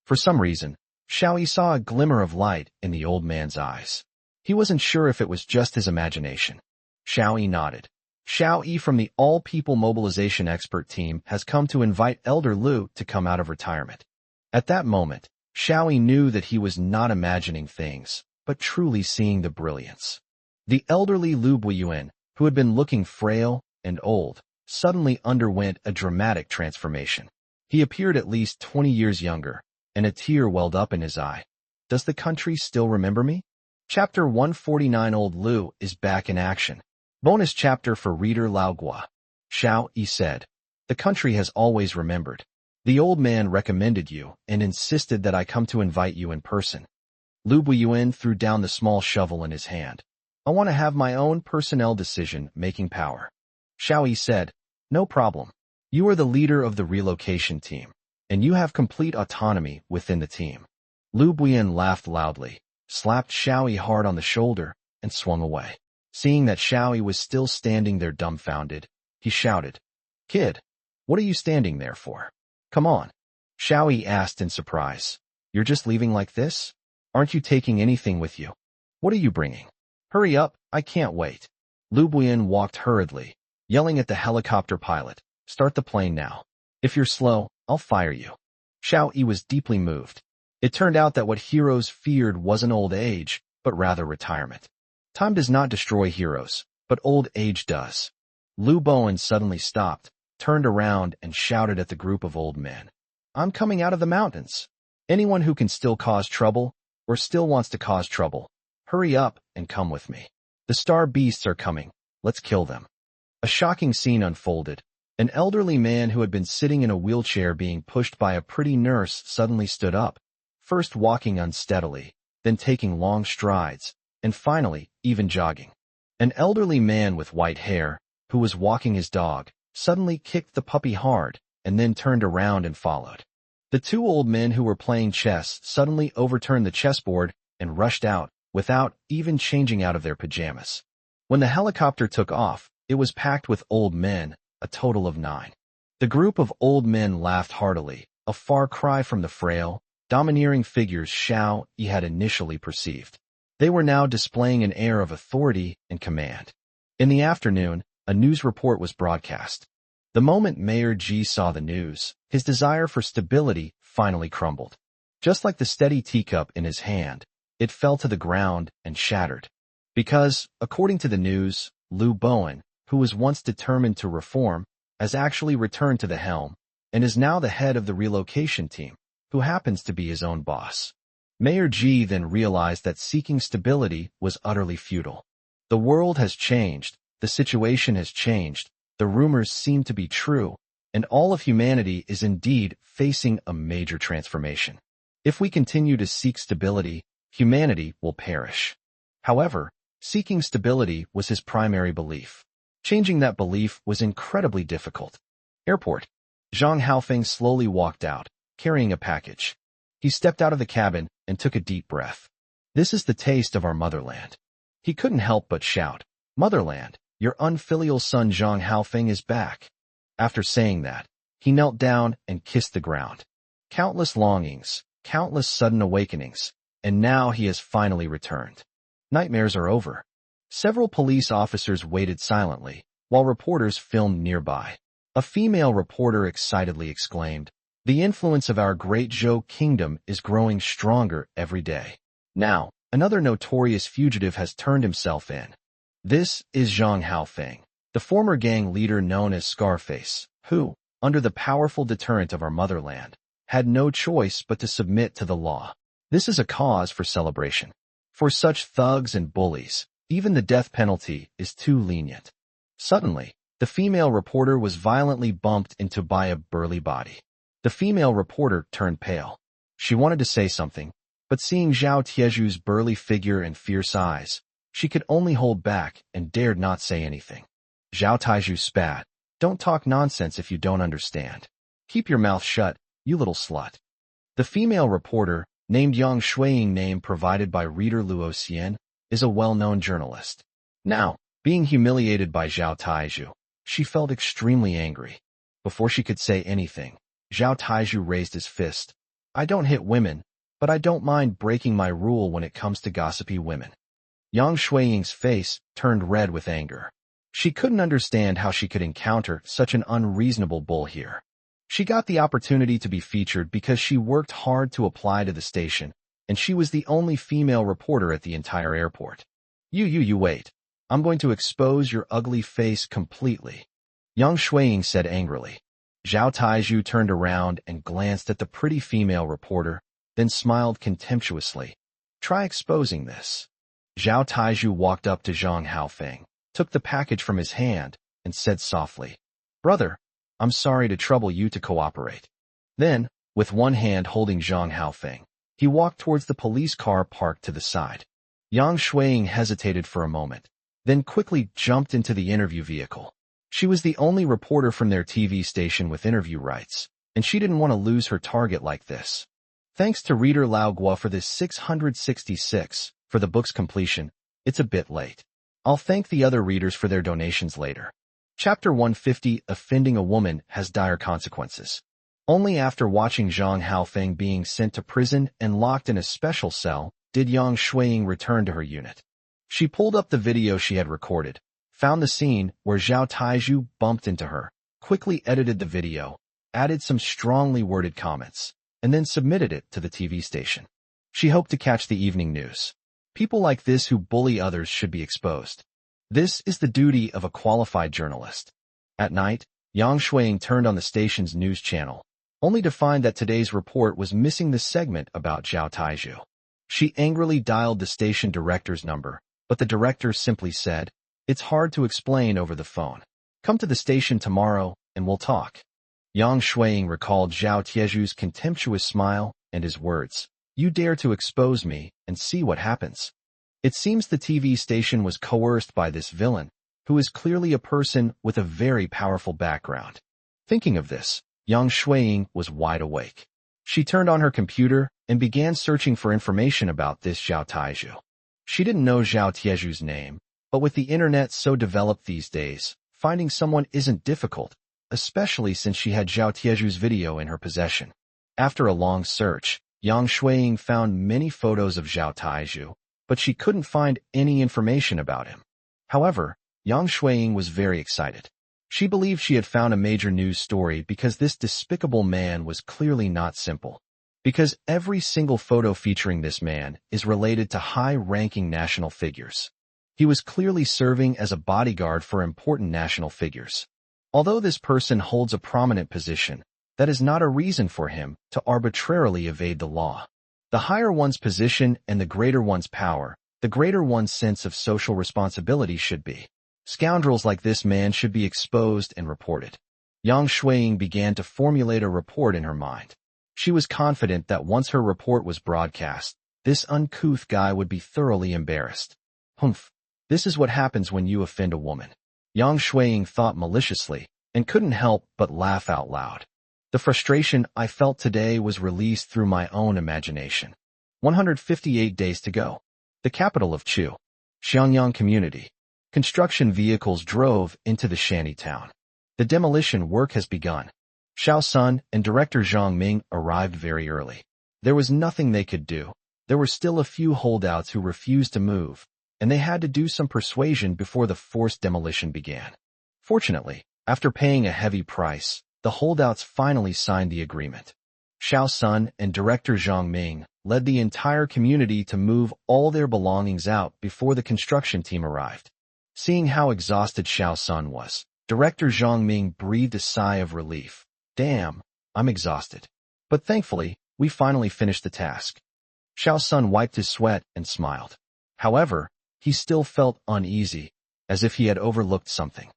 For some reason, Xiao Yi saw a glimmer of light in the old man's eyes. He wasn't sure if it was just his imagination. Xiao Yi nodded. Xiao Yi from the All-People Mobilization Expert Team has come to invite Elder Lu to come out of retirement. At that moment, Xiao Yi knew that he was not imagining things, but truly seeing the brilliance. The elderly Lu Buiyuan, who had been looking frail and old, suddenly underwent a dramatic transformation. He appeared at least 20 years younger, and a tear welled up in his eye. Does the country still remember me? Chapter 149 Old Lu is back in action. Bonus chapter for reader Lao Gua. Xiao Yi said, the country has always remembered. The old man recommended you and insisted that I come to invite you in person. Lu Buiyuan threw down the small shovel in his hand. I want to have my own personnel decision-making power. Xiao Yi said, no problem. You are the leader of the relocation team, and you have complete autonomy within the team. Lu Buiyuan laughed loudly, slapped Xiao Yi hard on the shoulder, and swung away. Seeing that Xiao Yi was still standing there dumbfounded, he shouted, Kid, what are you standing there for? Come on. Xiao Yi asked in surprise. You're just leaving like this? Aren't you taking anything with you? What are you bringing? Hurry up, I can't wait. Lu Buiyuan walked hurriedly, yelling at the helicopter pilot, start the plane now. If you're slow, I'll fire you. Xiao Yi was deeply moved. It turned out that what heroes feared wasn't old age, but rather retirement. Time does not destroy heroes, but old age does. Lu Buiyuan suddenly stopped, turned around and shouted at the group of old men. I'm coming out of the mountains. Anyone who can still cause trouble, or still wants to cause trouble, hurry up and come with me. The star beasts are coming. Let's kill them. A shocking scene unfolded. An elderly man who had been sitting in a wheelchair being pushed by a pretty nurse suddenly stood up, first walking unsteadily, then taking long strides, and finally, even jogging. An elderly man with white hair, who was walking his dog, suddenly kicked the puppy hard, and then turned around and followed. The two old men who were playing chess suddenly overturned the chessboard and rushed out, without even changing out of their pajamas. When the helicopter took off, it was packed with old men, a total of 9. The group of old men laughed heartily, a far cry from the frail, domineering figures Xiao Yi had initially perceived. They were now displaying an air of authority and command. In the afternoon, a news report was broadcast. The moment Mayor Ji saw the news, his desire for stability finally crumbled. Just like the steady teacup in his hand, it fell to the ground and shattered. Because, according to the news, Liu Bowen, who was once determined to reform, has actually returned to the helm, and is now the head of the relocation team, who happens to be his own boss. Mayor Ji then realized that seeking stability was utterly futile. The world has changed, the situation has changed, the rumors seem to be true, and all of humanity is indeed facing a major transformation. If we continue to seek stability, humanity will perish. However, seeking stability was his primary belief. Changing that belief was incredibly difficult. Airport. Zhang Haofeng slowly walked out, carrying a package. He stepped out of the cabin and took a deep breath. This is the taste of our motherland. He couldn't help but shout, Motherland, your unfilial son Zhang Haofeng is back. After saying that, he knelt down and kissed the ground. Countless longings, countless sudden awakenings, and now he has finally returned. Nightmares are over. Several police officers waited silently, while reporters filmed nearby. A female reporter excitedly exclaimed, the influence of our great Zhou kingdom is growing stronger every day. Now, another notorious fugitive has turned himself in. This is Zhang Haofeng, the former gang leader known as Scarface, who, under the powerful deterrent of our motherland, had no choice but to submit to the law. This is a cause for celebration. For such thugs and bullies, even the death penalty is too lenient. Suddenly, the female reporter was violently bumped into by a burly body. The female reporter turned pale. She wanted to say something, but seeing Zhao Tieju's burly figure and fierce eyes, she could only hold back and dared not say anything. Zhao Tieju spat, don't talk nonsense if you don't understand. Keep your mouth shut, you little slut. The female reporter, named Yang Shuiying, name provided by reader Luo Xian, is a well-known journalist. Now, being humiliated by Zhao Tieju, she felt extremely angry. Before she could say anything, Zhao Tieju raised his fist. I don't hit women, but I don't mind breaking my rule when it comes to gossipy women. Yang Shuiying's face turned red with anger. She couldn't understand how she could encounter such an unreasonable bull here. She got the opportunity to be featured because she worked hard to apply to the station, and she was the only female reporter at the entire airport. You wait. I'm going to expose your ugly face completely, Yang Shuiying said angrily. Zhao Tieju turned around and glanced at the pretty female reporter, then smiled contemptuously. Try exposing this. Zhao Tieju walked up to Zhang Haofeng, took the package from his hand, and said softly, Brother, I'm sorry to trouble you to cooperate. Then, with one hand holding Zhang Haofeng, he walked towards the police car parked to the side. Yang Shuiying hesitated for a moment, then quickly jumped into the interview vehicle. She was the only reporter from their TV station with interview rights, and she didn't want to lose her target like this. Thanks to reader Lao Guo for this 666, for the book's completion. It's a bit late. I'll thank the other readers for their donations later. Chapter 150, Offending a Woman has dire consequences. Only after watching Zhang Haofeng being sent to prison and locked in a special cell, did Yang Shuiying return to her unit. She pulled up the video she had recorded, found the scene where Zhao Tieju bumped into her, quickly edited the video, added some strongly worded comments, and then submitted it to the TV station. She hoped to catch the evening news. People like this who bully others should be exposed. This is the duty of a qualified journalist. At night, Yang Shuiying turned on the station's news channel, only to find that today's report was missing the segment about Zhao Taizhu. She angrily dialed the station director's number, but the director simply said, "It's hard to explain over the phone. Come to the station tomorrow, and we'll talk." Yang Shuiying recalled Zhao Tieju's contemptuous smile and his words, "You dare to expose me, and see what happens." It seems the TV station was coerced by this villain, who is clearly a person with a very powerful background. Thinking of this, Yang Shuiying was wide awake. She turned on her computer and began searching for information about this Zhao Taizhu. She didn't know Zhao Tieju's name, but with the internet so developed these days, finding someone isn't difficult, especially since she had Zhao Tieju's video in her possession. After a long search, Yang Shuiying found many photos of Zhao Taizhu, but she couldn't find any information about him. However, Yang Shuiying was very excited. She believed she had found a major news story because this despicable man was clearly not simple. Because every single photo featuring this man is related to high-ranking national figures. He was clearly serving as a bodyguard for important national figures. Although this person holds a prominent position, that is not a reason for him to arbitrarily evade the law. The higher one's position and the greater one's power, the greater one's sense of social responsibility should be. Scoundrels like this man should be exposed and reported. Yang Shuiying began to formulate a report in her mind. She was confident that once her report was broadcast, this uncouth guy would be thoroughly embarrassed. Humph, this is what happens when you offend a woman. Yang Shuiying thought maliciously, and couldn't help but laugh out loud. The frustration I felt today was released through my own imagination. 158 days to go. The capital of Chu, Xiangyang Community. Construction vehicles drove into the shanty town. The demolition work has begun. Xiao Sun and director Zhang Ming arrived very early. There was nothing they could do. There were still a few holdouts who refused to move, and they had to do some persuasion before the forced demolition began. Fortunately, after paying a heavy price, the holdouts finally signed the agreement. Xiao Sun and director Zhang Ming led the entire community to move all their belongings out before the construction team arrived. Seeing how exhausted Xiao Sun was, director Zhang Ming breathed a sigh of relief. Damn, I'm exhausted. But thankfully, we finally finished the task. Xiao Sun wiped his sweat and smiled. However, he still felt uneasy, as if he had overlooked something.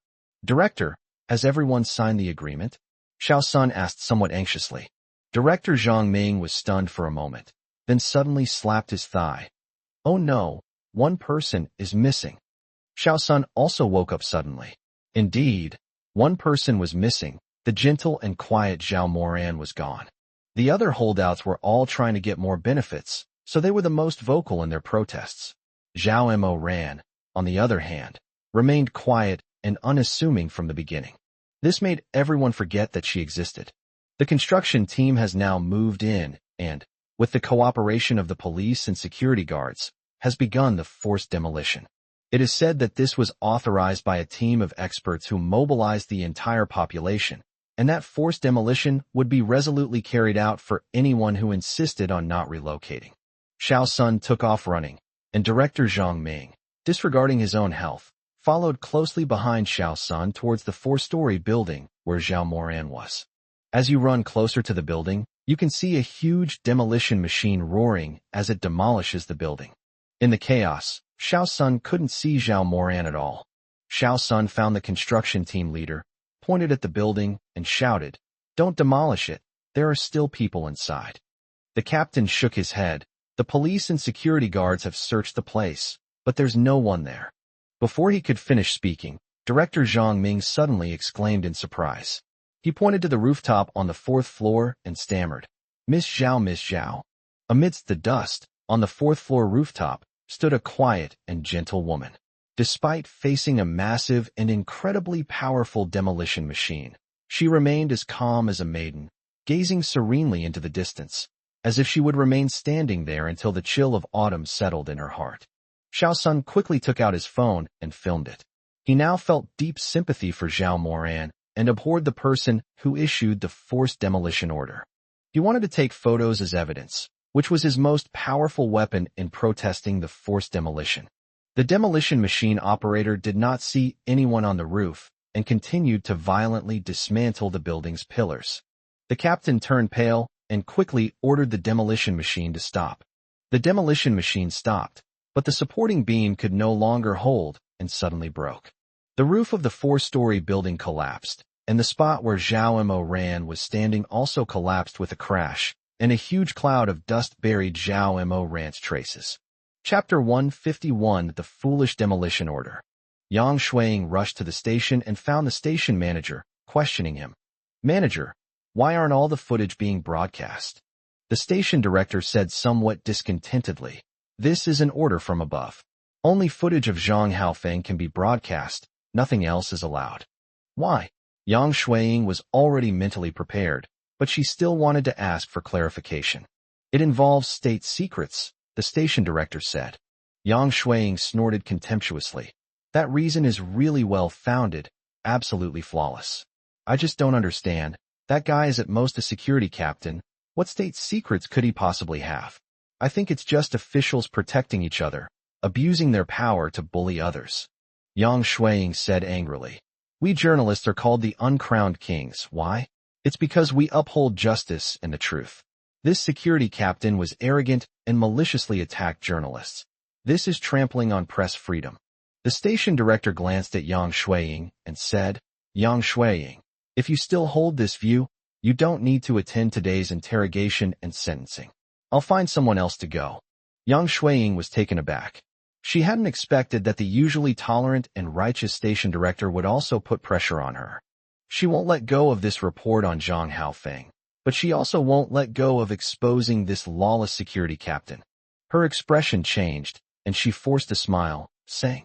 Director, has everyone signed the agreement? Xiao Sun asked somewhat anxiously. Director Zhang Ming was stunned for a moment, then suddenly slapped his thigh. Oh no, one person is missing. Xiao Sun also woke up suddenly. Indeed, one person was missing. The gentle and quiet Zhao Moran was gone. The other holdouts were all trying to get more benefits, so they were the most vocal in their protests. Zhao Moran, on the other hand, remained quiet and unassuming from the beginning. This made everyone forget that she existed. The construction team has now moved in and, with the cooperation of the police and security guards, has begun the forced demolition. It is said that this was authorized by a team of experts who mobilized the entire population, and that forced demolition would be resolutely carried out for anyone who insisted on not relocating. Xiao Sun took off running, and director Zhang Ming, disregarding his own health, followed closely behind Xiao Sun towards the 4-story building where Zhao Moran was. As you run closer to the building, you can see a huge demolition machine roaring as it demolishes the building. In the chaos, Xiao Sun couldn't see Zhao Moran at all. Xiao Sun found the construction team leader, pointed at the building, and shouted, "Don't demolish it, there are still people inside." The captain shook his head. The police and security guards have searched the place, but there's no one there. Before he could finish speaking, director Zhang Ming suddenly exclaimed in surprise. He pointed to the rooftop on the 4th floor and stammered, Miss Zhao. Amidst the dust, on the 4th floor rooftop, stood a quiet and gentle woman. Despite facing a massive and incredibly powerful demolition machine, she remained as calm as a maiden, gazing serenely into the distance, as if she would remain standing there until the chill of autumn settled in her heart. Xiao Sun quickly took out his phone and filmed it. He now felt deep sympathy for Zhao Moran and abhorred the person who issued the forced demolition order. He wanted to take photos as evidence, which was his most powerful weapon in protesting the forced demolition. The demolition machine operator did not see anyone on the roof, and continued to violently dismantle the building's pillars. The captain turned pale and quickly ordered the demolition machine to stop. The demolition machine stopped, but the supporting beam could no longer hold and suddenly broke. The roof of the 4-story building collapsed, and the spot where Xiao Mo ran was standing also collapsed with a crash, and a huge cloud of dust buried Xiao Mo ranch traces. Chapter 151: The Foolish Demolition Order. Yang Shuiying rushed to the station and found the station manager, questioning him. "Manager, why aren't all the footage being broadcast?" The station director said somewhat discontentedly, "This is an order from above. Only footage of Zhang Haofeng can be broadcast, nothing else is allowed." "Why?" Yang Shuiying was already mentally prepared, but she still wanted to ask for clarification. "It involves state secrets," the station director said. Yang Shuiying snorted contemptuously. "That reason is really well-founded, absolutely flawless. I just don't understand. That guy is at most a security captain. What state secrets could he possibly have? I think it's just officials protecting each other, abusing their power to bully others." Yang Shuiying said angrily. "We journalists are called the uncrowned kings. Why? It's because we uphold justice and the truth. This security captain was arrogant and maliciously attacked journalists. This is trampling on press freedom." The station director glanced at Yang Shuiying and said, "Yang Shuiying, if you still hold this view, you don't need to attend today's interrogation and sentencing. I'll find someone else to go." Yang Shuiying was taken aback. She hadn't expected that the usually tolerant and righteous station director would also put pressure on her. She won't let go of this report on Zhang Haofeng, but she also won't let go of exposing this lawless security captain. Her expression changed, and she forced a smile, saying,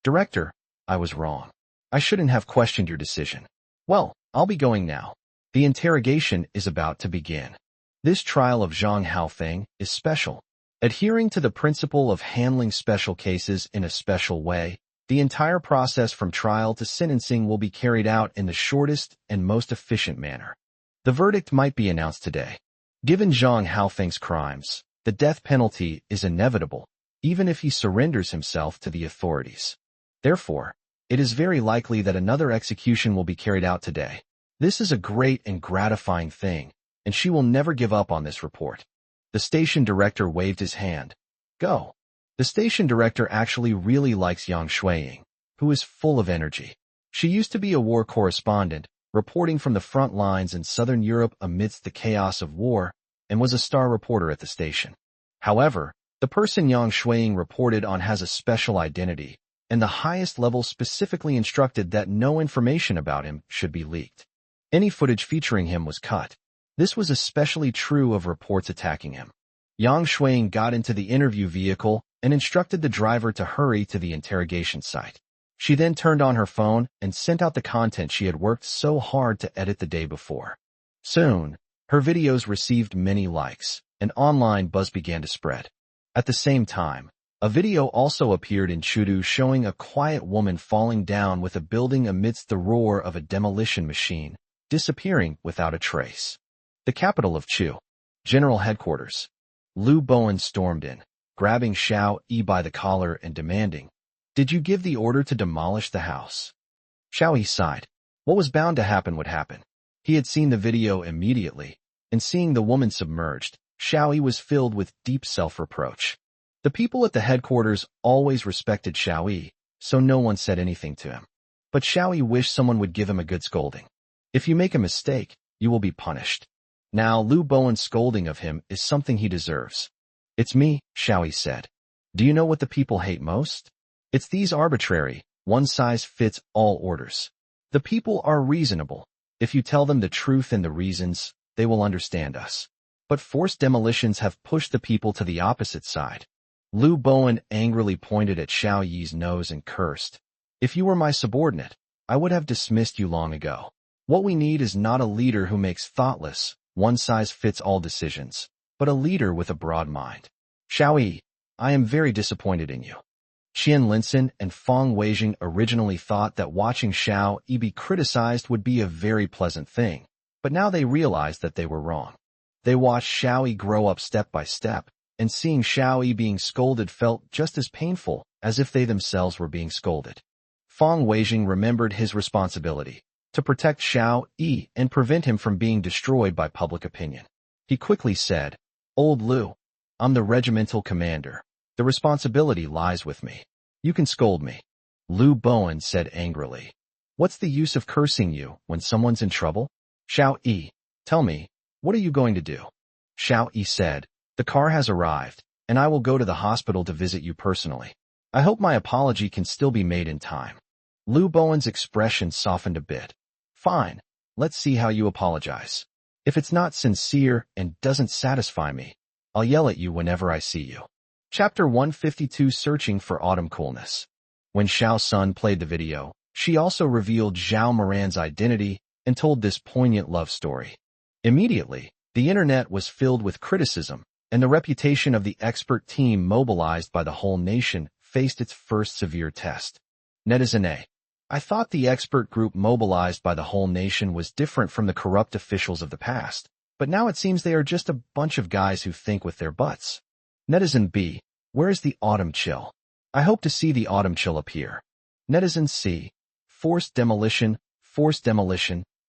"Director, I was wrong. I shouldn't have questioned your decision. Well, I'll be going now. The interrogation is about to begin. This trial of Zhang Haofeng is special. Adhering to the principle of handling special cases in a special way, the entire process from trial to sentencing will be carried out in the shortest and most efficient manner. The verdict might be announced today. Given Zhang Haofeng's crimes, the death penalty is inevitable, even if he surrenders himself to the authorities. Therefore, it is very likely that another execution will be carried out today. This is a great and gratifying thing, and she will never give up on this report." The station director waved his hand. "Go." The station director actually really likes Yang Shuiying, who is full of energy. She used to be a war correspondent, reporting from the front lines in southern Europe amidst the chaos of war, and was a star reporter at the station. However, the person Yang Shuiying reported on has a special identity, and the highest level specifically instructed that no information about him should be leaked. Any footage featuring him was cut. This was especially true of reports attacking him. Yang Shuiying got into the interview vehicle and instructed the driver to hurry to the interrogation site. She then turned on her phone and sent out the content she had worked so hard to edit the day before. Soon, her videos received many likes, and online buzz began to spread. At the same time, a video also appeared in Chudu showing a quiet woman falling down with a building amidst the roar of a demolition machine, disappearing without a trace. The capital of Chu, General Headquarters. Lu Bowen stormed in, grabbing Xiao Yi by the collar and demanding, "Did you give the order to demolish the house?" Xiao Yi sighed. What was bound to happen would happen. He had seen the video immediately, and seeing the woman submerged, Xiao Yi was filled with deep self-reproach. The people at the headquarters always respected Xiao Yi, so no one said anything to him. But Xiao Yi wished someone would give him a good scolding. If you make a mistake, you will be punished. Now Lu Bowen's scolding of him is something he deserves. "It's me," Xiao Yi said. "Do you know what the people hate most? It's these arbitrary, one-size-fits-all orders. The people are reasonable. If you tell them the truth and the reasons, they will understand us. But forced demolitions have pushed the people to the opposite side." Lu Bowen angrily pointed at Xiao Yi's nose and cursed. "If you were my subordinate, I would have dismissed you long ago. What we need is not a leader who makes thoughtless, one-size-fits-all decisions, but a leader with a broad mind. Xiao Yi, I am very disappointed in you." Qian Linson and Feng Weijing originally thought that watching Xiao Yi be criticized would be a very pleasant thing, but now they realized that they were wrong. They watched Xiao Yi grow up step by step, and seeing Xiao Yi being scolded felt just as painful as if they themselves were being scolded. Feng Weijing remembered his responsibility to protect Xiao Yi and prevent him from being destroyed by public opinion. He quickly said, "Old Lu, I'm the regimental commander. The responsibility lies with me. You can scold me." Lu Bowen said angrily, "What's the use of cursing you when someone's in trouble?" Xiao Yi, "Tell me, what are you going to do?" Xiao Yi said, "The car has arrived, and I will go to the hospital to visit you personally. I hope my apology can still be made in time." Lu Bowen's expression softened a bit. "Fine, let's see how you apologize. If it's not sincere and doesn't satisfy me, I'll yell at you whenever I see you." Chapter 152, Searching for Autumn Coolness. When Xiao Sun played the video, she also revealed Zhao Moran's identity and told this poignant love story. Immediately, the internet was filled with criticism, and the reputation of the expert team mobilized by the whole nation faced its first severe test. Netizen A. I thought the expert group mobilized by the whole nation was different from the corrupt officials of the past, but now it seems they are just a bunch of guys who think with their butts. Netizen B. Where is the autumn chill? I hope to see the autumn chill appear. Netizen C. Forced demolition,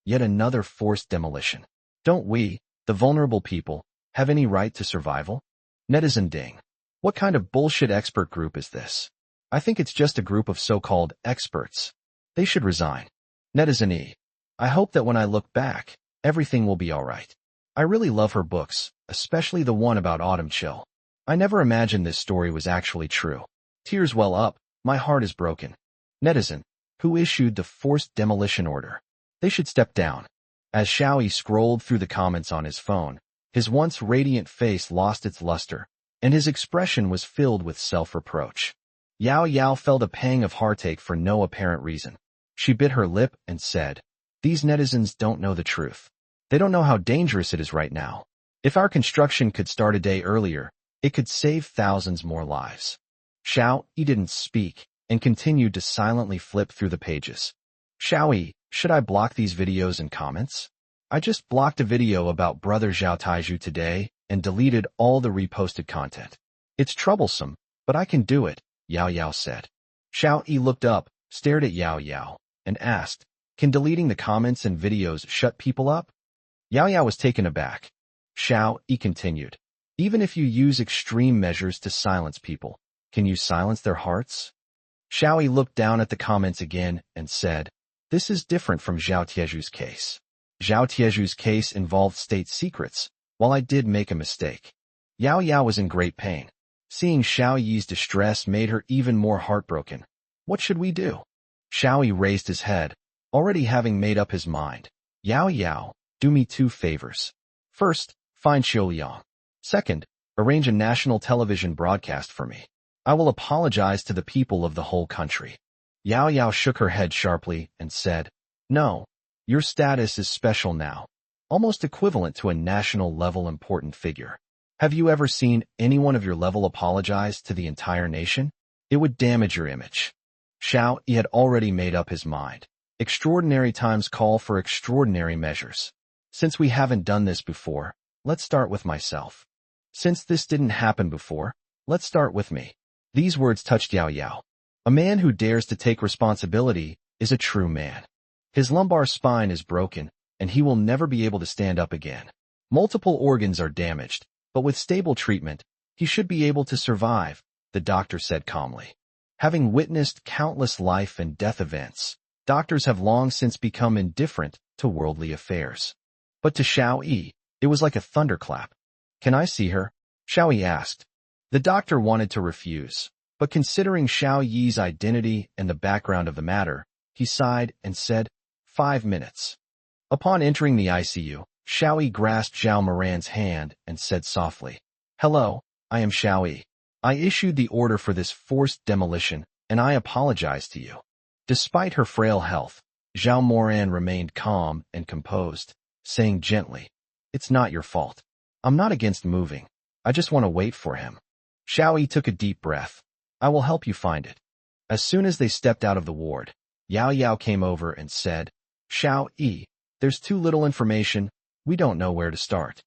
yet another forced demolition. Don't we, the vulnerable people, have any right to survival? Netizen Ding. What kind of bullshit expert group is this? I think it's just a group of so-called experts. They should resign. Netizen E. I hope that when I look back, everything will be alright. I really love her books, especially the one about autumn chill. I never imagined this story was actually true. Tears well up, my heart is broken. Netizen. Who issued the forced demolition order? They should step down. As Xiao Yi scrolled through the comments on his phone, his once radiant face lost its luster, and his expression was filled with self-reproach. Yao Yao felt a pang of heartache for no apparent reason. She bit her lip and said, "These netizens don't know the truth. They don't know how dangerous it is right now. If our construction could start a day earlier, it could save thousands more lives." Xiao Yi didn't speak and continued to silently flip through the pages. Xiao Yi, should I block these videos and comments? I just blocked a video about Brother Zhao Taiju today and deleted all the reposted content. It's troublesome, but I can do it, Yao Yao said. Xiao Yi looked up, stared at Yao Yao, and asked, "Can deleting the comments and videos shut people up?" Yao Yao was taken aback. Xiao Yi continued, "Even if you use extreme measures to silence people, can you silence their hearts?" Xiao Yi looked down at the comments again and said, "This is different from Zhao Tieju's case. Zhao Tieju's case involved state secrets, while I did make a mistake." Yao Yao was in great pain. Seeing Xiao Yi's distress made her even more heartbroken. What should we do? Xiao Yi raised his head, already having made up his mind. Yao Yao, do me two favors. First, find Xiao Yang. Second, arrange a national television broadcast for me. I will apologize to the people of the whole country. Yao Yao shook her head sharply and said, "No, your status is special now, almost equivalent to a national-level important figure. Have you ever seen anyone of your level apologize to the entire nation? It would damage your image." Xiao Yi had already made up his mind. Extraordinary times call for extraordinary measures. Since we haven't done this before, let's start with myself. Since this didn't happen before, let's start with me. These words touched Yao Yao. A man who dares to take responsibility is a true man. His lumbar spine is broken, and he will never be able to stand up again. Multiple organs are damaged, but with stable treatment, he should be able to survive, the doctor said calmly. Having witnessed countless life and death events, doctors have long since become indifferent to worldly affairs. But to Xiao Yi, it was like a thunderclap. "Can I see her?" Xiao Yi asked. The doctor wanted to refuse, but considering Xiao Yi's identity and the background of the matter, he sighed and said, 5 minutes. Upon entering the ICU, Xiao Yi grasped Zhao Moran's hand and said softly, "Hello, I am Xiao Yi. I issued the order for this forced demolition, and I apologize to you." Despite her frail health, Zhao Moran remained calm and composed, saying gently, "It's not your fault. I'm not against moving. I just want to wait for him." Xiao Yi took a deep breath. "I will help you find it." As soon as they stepped out of the ward, Yao Yao came over and said, "Xiao Yi, there's too little information. We don't know where to start."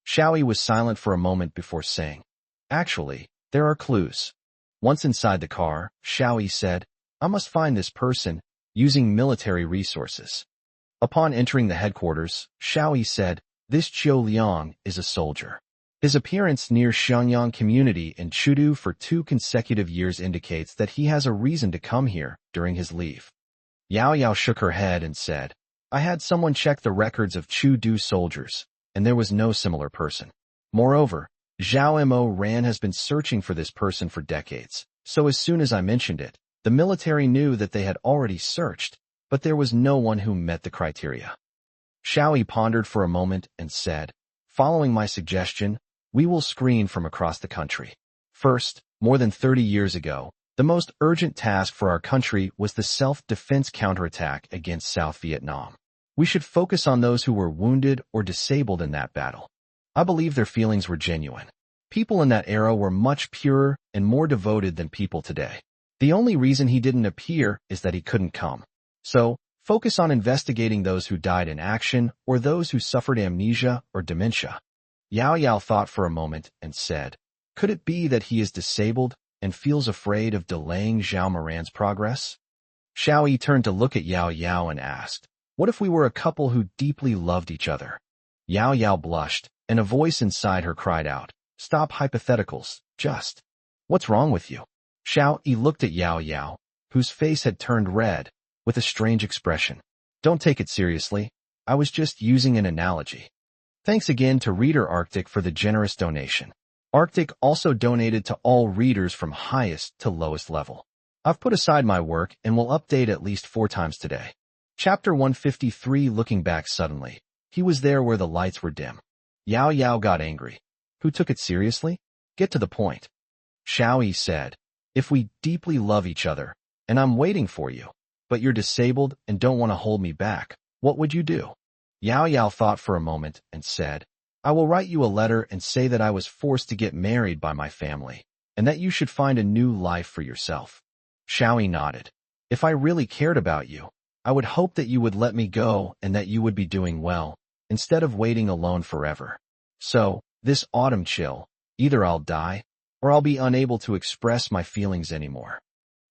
Xiao Yi was silent for a moment before saying, "Actually, there are clues." Once inside the car, Xiao Yi said, I must find this person using military resources. Upon entering the headquarters, Xiao Yi said, "This Qiu Liang is a soldier." His appearance near Xiangyang community in Chudu for 2 consecutive years indicates that he has a reason to come here during his leave. Yao Yao shook her head and said, "I had someone check the records of Chudu soldiers, and there was no similar person. Moreover, Zhao Mo Ran has been searching for this person for decades, so as soon as I mentioned it, the military knew that they had already searched, but there was no one who met the criteria." Xiao Yi pondered for a moment and said, "Following my suggestion, we will screen from across the country. First, more than 30 years ago, the most urgent task for our country was the self-defense counterattack against South Vietnam. We should focus on those who were wounded or disabled in that battle. I believe their feelings were genuine. People in that era were much purer and more devoted than people today. The only reason he didn't appear is that he couldn't come. So, focus on investigating those who died in action or those who suffered amnesia or dementia." Yao Yao thought for a moment and said, "Could it be that he is disabled and feels afraid of delaying Zhao Moran's progress?" Xiao Yi turned to look at Yao Yao and asked, "What if we were a couple who deeply loved each other?" Yao Yao blushed, and a voice inside her cried out, "Stop hypotheticals, just. What's wrong with you?" Xiao Yi looked at Yao Yao, whose face had turned red, with a strange expression. "Don't take it seriously. I was just using an analogy." Thanks again to Reader Arctic for the generous donation. Arctic also donated to all readers from highest to lowest level. I've put aside my work and will update at least 4 times today. Chapter 153. Looking back suddenly, he was there where the lights were dim. Yao Yao got angry. "Who took it seriously? Get to the point." Xiao Yi said, "If we deeply love each other, and I'm waiting for you, but you're disabled and don't want to hold me back, what would you do?" Yao Yao thought for a moment and said, "I will write you a letter and say that I was forced to get married by my family, and that you should find a new life for yourself." Xiao Yi nodded. "If I really cared about you, I would hope that you would let me go and that you would be doing well, instead of waiting alone forever. So, this autumn chill, either I'll die, or I'll be unable to express my feelings anymore."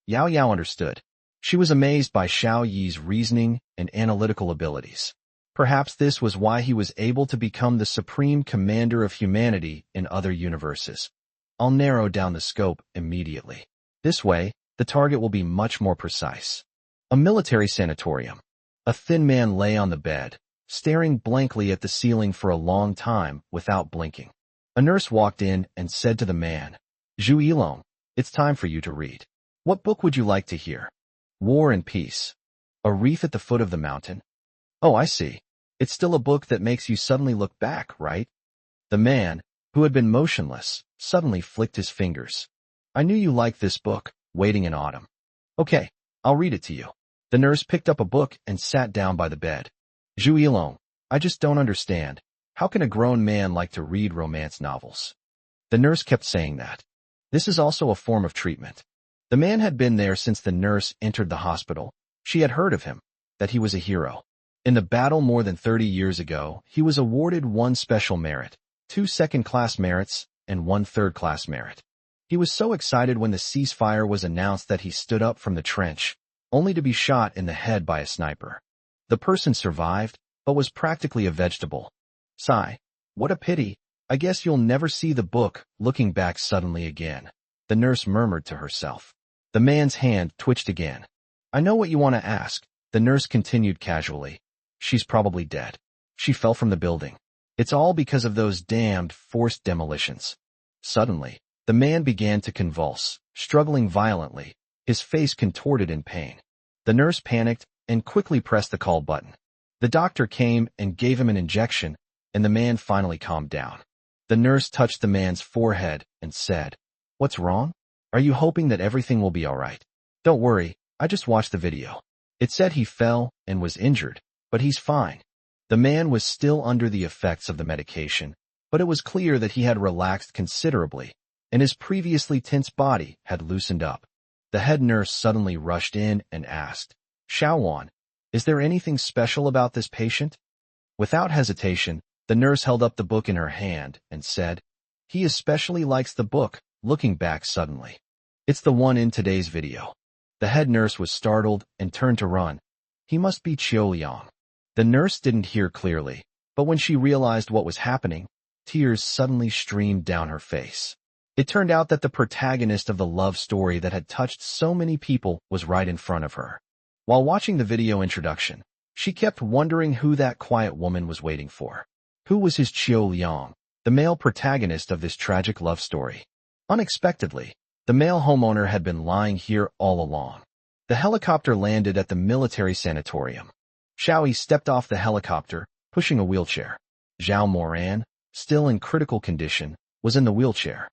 Yao Yao understood. She was amazed by Xiao Yi's reasoning and analytical abilities. Perhaps this was why he was able to become the supreme commander of humanity in other universes. I'll narrow down the scope immediately. This way, the target will be much more precise. A military sanatorium. A thin man lay on the bed, staring blankly at the ceiling for a long time without blinking. A nurse walked in and said to the man, "Zhu Yilong, it's time for you to read. What book would you like to hear?" "War and Peace." "A Reef at the Foot of the Mountain." "Oh, I see. It's still a book that makes you suddenly look back, right?" The man, who had been motionless, suddenly flicked his fingers. "I knew you liked this book, Waiting in Autumn. Okay, I'll read it to you." The nurse picked up a book and sat down by the bed. "Zhu Yilong, I just don't understand. How can a grown man like to read romance novels?" The nurse kept saying that. This is also a form of treatment. The man had been there since the nurse entered the hospital. She had heard of him, that he was a hero. In the battle more than 30 years ago, he was awarded 1 special merit, 2 second-class merits, and 1 third-class merit. He was so excited when the ceasefire was announced that he stood up from the trench, only to be shot in the head by a sniper. The person survived, but was practically a vegetable. Sigh. "What a pity. I guess you'll never see the book," looking back suddenly again. The nurse murmured to herself. The man's hand twitched again. "I know what you want to ask," the nurse continued casually. "She's probably dead. She fell from the building. It's all because of those damned forced demolitions." Suddenly, the man began to convulse, struggling violently, his face contorted in pain. The nurse panicked and quickly pressed the call button. The doctor came and gave him an injection, and the man finally calmed down. The nurse touched the man's forehead and said, "What's wrong? Are you hoping that everything will be all right?" "Don't worry, I just watched the video. It said he fell and was injured, but he's fine." The man was still under the effects of the medication, but it was clear that he had relaxed considerably, and his previously tense body had loosened up. The head nurse suddenly rushed in and asked, "Xiaowan, is there anything special about this patient?" Without hesitation, the nurse held up the book in her hand and said, "He especially likes the book," looking back suddenly. "It's the one in today's video." The head nurse was startled and turned to run. He must be Xiao Yi. The nurse didn't hear clearly, but when she realized what was happening, tears suddenly streamed down her face. It turned out that the protagonist of the love story that had touched so many people was right in front of her. While watching the video introduction, she kept wondering who that quiet woman was waiting for. Who was his Xiao Yi, the male protagonist of this tragic love story? Unexpectedly, the male homeowner had been lying here all along. The helicopter landed at the military sanatorium. Xiao Yi stepped off the helicopter, pushing a wheelchair. Zhao Moran, still in critical condition, was in the wheelchair.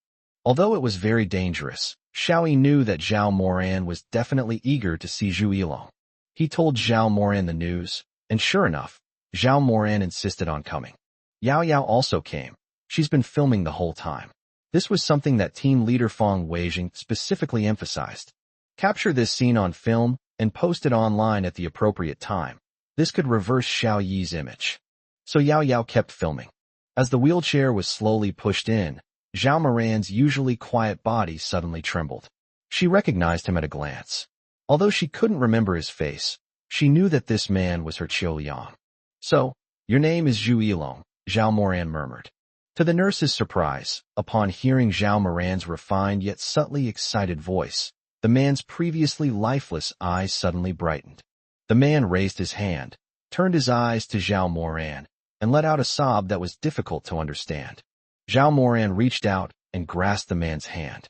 Although it was very dangerous, Xiao Yi knew that Zhao Moran was definitely eager to see Zhu Yilong. He told Zhao Moran the news, and sure enough, Zhao Moran insisted on coming. Yao Yao also came. She's been filming the whole time. This was something that team leader Fang Weijing specifically emphasized. Capture this scene on film and post it online at the appropriate time. This could reverse Xiao Yi's image. So Yao Yao kept filming. As the wheelchair was slowly pushed in, Zhao Moran's usually quiet body suddenly trembled. She recognized him at a glance. Although she couldn't remember his face, she knew that this man was her Xiao Yi. So, your name is Zhu Yilong, Zhao Moran murmured. To the nurse's surprise, upon hearing Zhao Moran's refined yet subtly excited voice, the man's previously lifeless eyes suddenly brightened. The man raised his hand, turned his eyes to Zhao Moran, and let out a sob that was difficult to understand. Zhao Moran reached out and grasped the man's hand.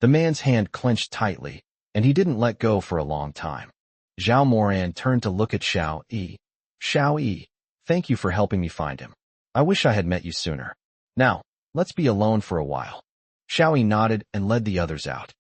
The man's hand clenched tightly, and he didn't let go for a long time. Zhao Moran turned to look at Xiao Yi. Xiao Yi, thank you for helping me find him. I wish I had met you sooner. Now, let's be alone for a while. Xiao Yi nodded and led the others out.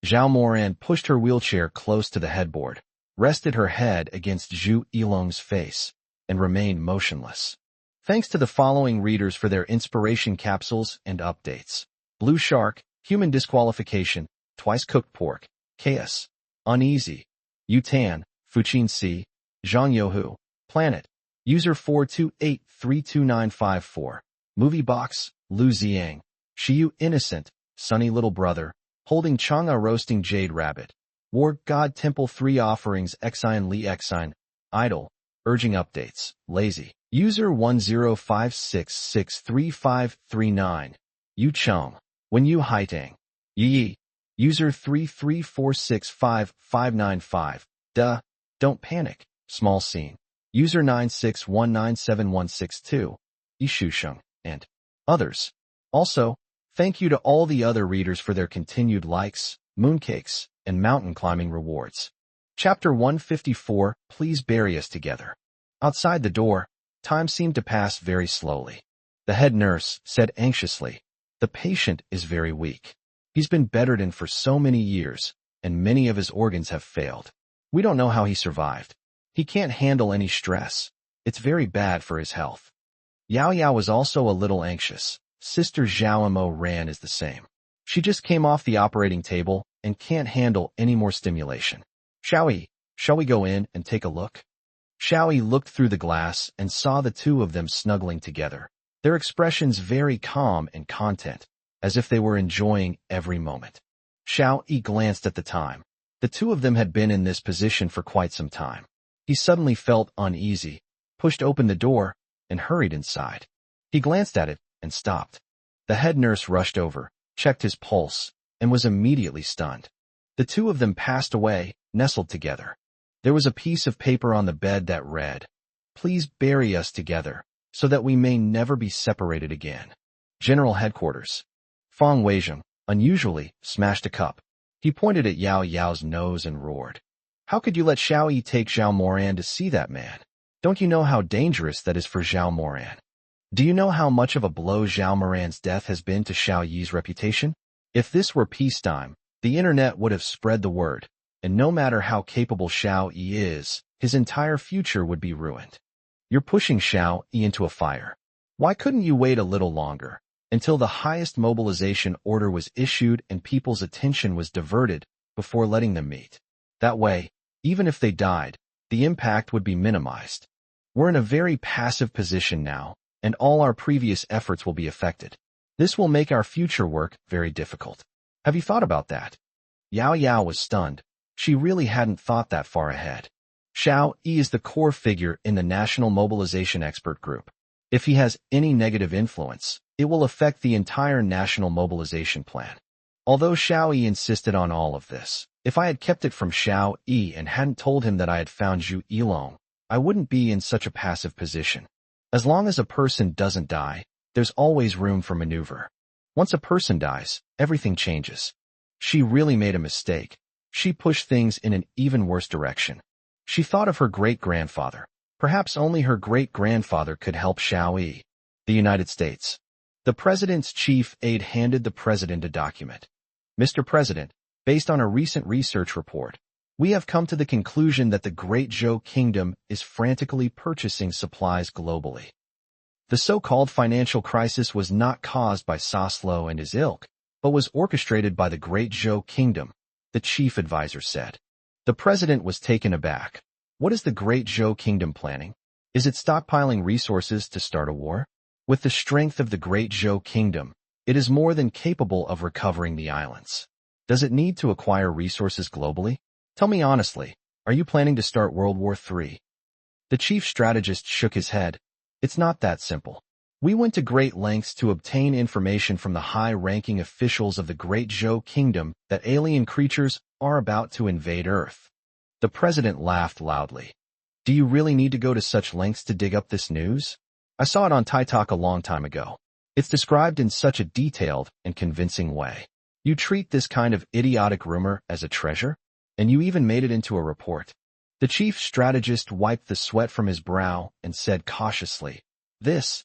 Zhao Moran pushed her wheelchair close to the headboard, rested her head against Zhu Yilong's face, and remained motionless. Thanks to the following readers for their inspiration capsules and updates. Blue Shark, Human Disqualification, Twice Cooked Pork, Chaos, Uneasy, Yutan, Fuchin C, Zhang Yohu, Planet, User 428322954, Movie Box, Lu Ziang, Shiyu Innocent, Sunny Little Brother, Holding Chang'e Roasting Jade Rabbit, War God Temple 3 Offerings Exine Li Exine, Idle, Urging Updates, Lazy. User 1056635539, Yu Cheng, When Yu Haitang, Yi, User 334655595, Duh, Don't Panic, Small Scene, User 961976162, Yishusheng, and others. Also, thank you to all the other readers for their continued likes, mooncakes, and mountain climbing rewards. Chapter 154, Please Bury Us Together. Outside the door, time seemed to pass very slowly. The head nurse said anxiously, "The patient is very weak. He's been bedridden for so many years, and many of his organs have failed. We don't know how he survived. He can't handle any stress. It's very bad for his health." Yao Yao was also a little anxious. Sister Zhao Mo Ran is the same. She just came off the operating table and can't handle any more stimulation. Xiao Yi, shall we go in and take a look? Xiao Yi looked through the glass and saw the two of them snuggling together, their expressions very calm and content, as if they were enjoying every moment. Xiao Yi glanced at the time. The two of them had been in this position for quite some time. He suddenly felt uneasy, pushed open the door, and hurried inside. He glanced at it and stopped. The head nurse rushed over, checked his pulse, and was immediately stunned. The two of them passed away, nestled together. There was a piece of paper on the bed that read, "Please bury us together, so that we may never be separated again." General Headquarters. Fang Weijing, unusually, smashed a cup. He pointed at Yao Yao's nose and roared. "How could you let Xiao Yi take Zhao Moran to see that man? Don't you know how dangerous that is for Zhao Moran? Do you know how much of a blow Zhao Moran's death has been to Xiao Yi's reputation? If this were peacetime, the internet would have spread the word, and no matter how capable Xiao Yi is, his entire future would be ruined. You're pushing Xiao Yi into a fire. Why couldn't you wait a little longer, until the highest mobilization order was issued and people's attention was diverted, before letting them meet? That way, even if they died, the impact would be minimized. We're in a very passive position now, and all our previous efforts will be affected. This will make our future work very difficult. Have you thought about that?" Yao Yao was stunned. She really hadn't thought that far ahead. Xiao Yi is the core figure in the National Mobilization Expert Group. If he has any negative influence, it will affect the entire national mobilization plan. Although Xiao Yi insisted on all of this, if I had kept it from Xiao Yi and hadn't told him that I had found Zhu Yilong, I wouldn't be in such a passive position. As long as a person doesn't die, there's always room for maneuver. Once a person dies, everything changes. She really made a mistake. She pushed things in an even worse direction. She thought of her great-grandfather. Perhaps only her great-grandfather could help Xiao Yi. The United States. The president's chief aide handed the president a document. Mr. President, based on a recent research report, we have come to the conclusion that the Great Zhou Kingdom is frantically purchasing supplies globally. The so-called financial crisis was not caused by Soslo and his ilk, but was orchestrated by the Great Zhou Kingdom, the chief advisor said. The president was taken aback. What is the Great Zhou Kingdom planning? Is it stockpiling resources to start a war? With the strength of the Great Zhou Kingdom, it is more than capable of recovering the islands. Does it need to acquire resources globally? Tell me honestly, are you planning to start World War III? The chief strategist shook his head. It's not that simple. We went to great lengths to obtain information from the high-ranking officials of the Great Zhou Kingdom that alien creatures are about to invade Earth. The president laughed loudly. Do you really need to go to such lengths to dig up this news? I saw it on TikTok a long time ago. It's described in such a detailed and convincing way. You treat this kind of idiotic rumor as a treasure? And you even made it into a report. The chief strategist wiped the sweat from his brow and said cautiously, This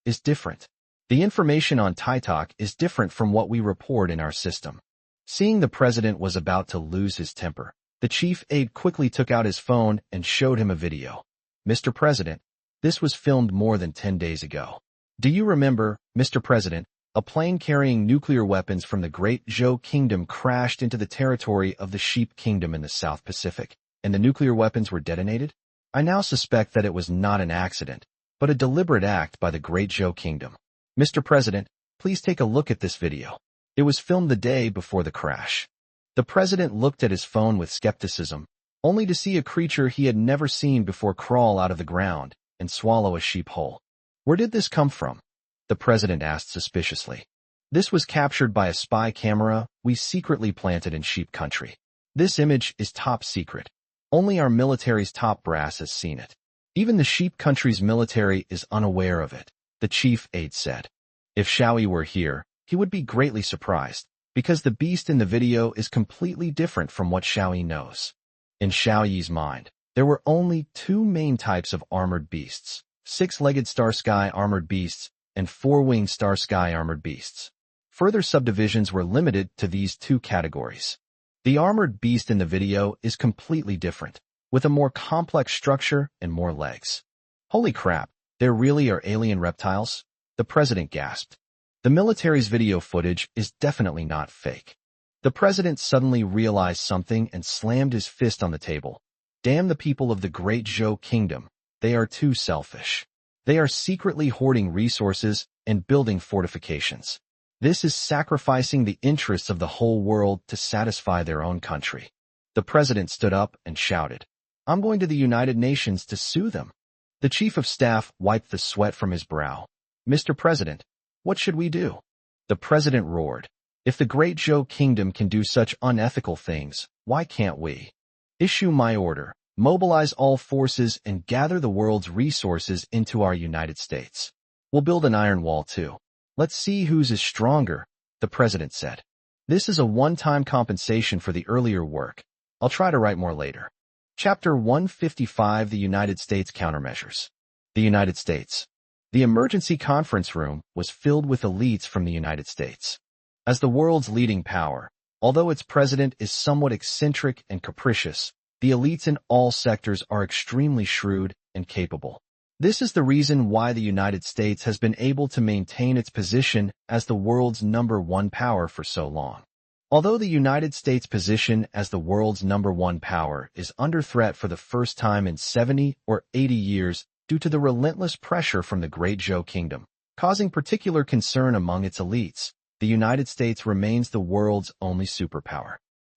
is different. The information on TikTok is different from what we report in our system. Seeing the president was about to lose his temper, the chief aide quickly took out his phone and showed him a video. Mr. President, this was filmed more than 10 days ago. Do you remember, Mr. President, a plane carrying nuclear weapons from the Great Zhou Kingdom crashed into the territory of the Sheep Kingdom in the South Pacific, and the nuclear weapons were detonated? I now suspect that it was not an accident, but a deliberate act by the Great Zhou Kingdom. Mr. President, please take a look at this video. It was filmed the day before the crash. The president looked at his phone with skepticism, only to see a creature he had never seen before crawl out of the ground and swallow a sheep whole. Where did this come from? The president asked suspiciously. This was captured by a spy camera we secretly planted in sheep country. This image is top secret. Only our military's top brass has seen it. Even the sheep country's military is unaware of it, the chief aide said. If Xiao Yi were here, he would be greatly surprised, because the beast in the video is completely different from what Xiao Yi knows. In Xiao Yi's mind, there were only two main types of armored beasts, six-legged star sky armored beasts and four-winged star sky armored beasts. Further subdivisions were limited to these two categories. The armored beast in the video is completely different, with a more complex structure and more legs. Holy crap, there really are alien reptiles? The president gasped. The military's video footage is definitely not fake. The president suddenly realized something and slammed his fist on the table. Damn the people of the Great Zhou Kingdom, they are too selfish. They are secretly hoarding resources and building fortifications. This is sacrificing the interests of the whole world to satisfy their own country. The president stood up and shouted, I'm going to the United Nations to sue them. The chief of staff wiped the sweat from his brow. Mr. President, what should we do? The president roared. If the Great Zhou Kingdom can do such unethical things, why can't we? Issue my order. Mobilize all forces and gather the world's resources into our United States. We'll build an iron wall too. Let's see whose is stronger, the president said. This is a one-time compensation for the earlier work. I'll try to write more later. Chapter 155, The United States Countermeasures. The United States. The emergency conference room was filled with elites from the United States. As the world's leading power, although its president is somewhat eccentric and capricious, the elites in all sectors are extremely shrewd and capable. This is the reason why the United States has been able to maintain its position as the world's #1 power for so long. Although the United States' position as the world's #1 power is under threat for the first time in 70 or 80 years due to the relentless pressure from the Great Zhou Kingdom, causing particular concern among its elites, the United States remains the world's only superpower.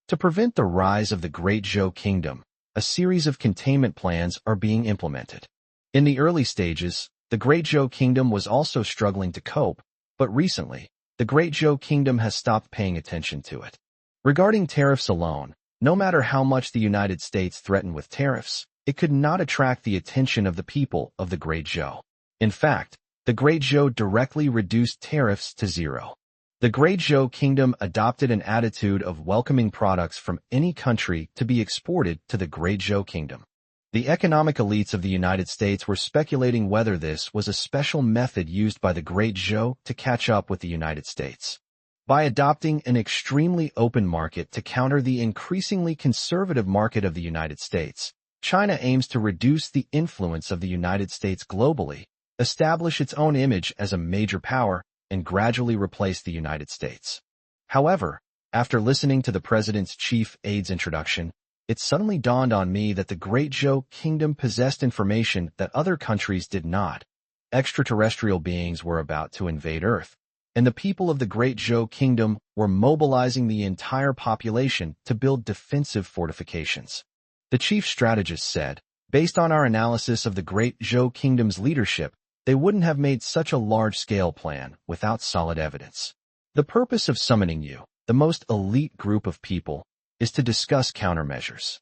To prevent the rise of the Great Zhou Kingdom, a series of containment plans are being implemented. In the early stages, the Great Zhou Kingdom was also struggling to cope, but recently, the Great Zhou Kingdom has stopped paying attention to it. Regarding tariffs alone, no matter how much the United States threatened with tariffs, it could not attract the attention of the people of the Great Zhou. In fact, the Great Zhou directly reduced tariffs to zero. The Great Zhou Kingdom adopted an attitude of welcoming products from any country to be exported to the Great Zhou Kingdom. The economic elites of the United States were speculating whether this was a special method used by the Great Zhou to catch up with the United States. By adopting an extremely open market to counter the increasingly conservative market of the United States, China aims to reduce the influence of the United States globally, establish its own image as a major power, and gradually replace the United States. However, after listening to the president's chief aide's introduction, it suddenly dawned on me that the Great Zhou Kingdom possessed information that other countries did not. Extraterrestrial beings were about to invade Earth, and the people of the Great Zhou Kingdom were mobilizing the entire population to build defensive fortifications. The chief strategist said, based on our analysis of the Great Zhou Kingdom's leadership, they wouldn't have made such a large-scale plan without solid evidence. The purpose of summoning you, the most elite group of people, is to discuss countermeasures.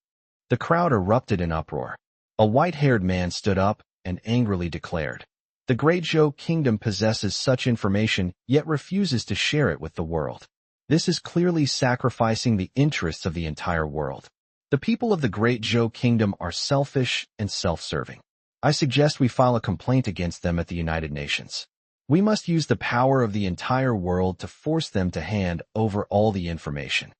The crowd erupted in uproar. A white-haired man stood up and angrily declared, "The Great Zhou Kingdom possesses such information yet refuses to share it with the world. This is clearly sacrificing the interests of the entire world. The people of the Great Zhou Kingdom are selfish and self-serving. I suggest we file a complaint against them at the United Nations. We must use the power of the entire world to force them to hand over all the information."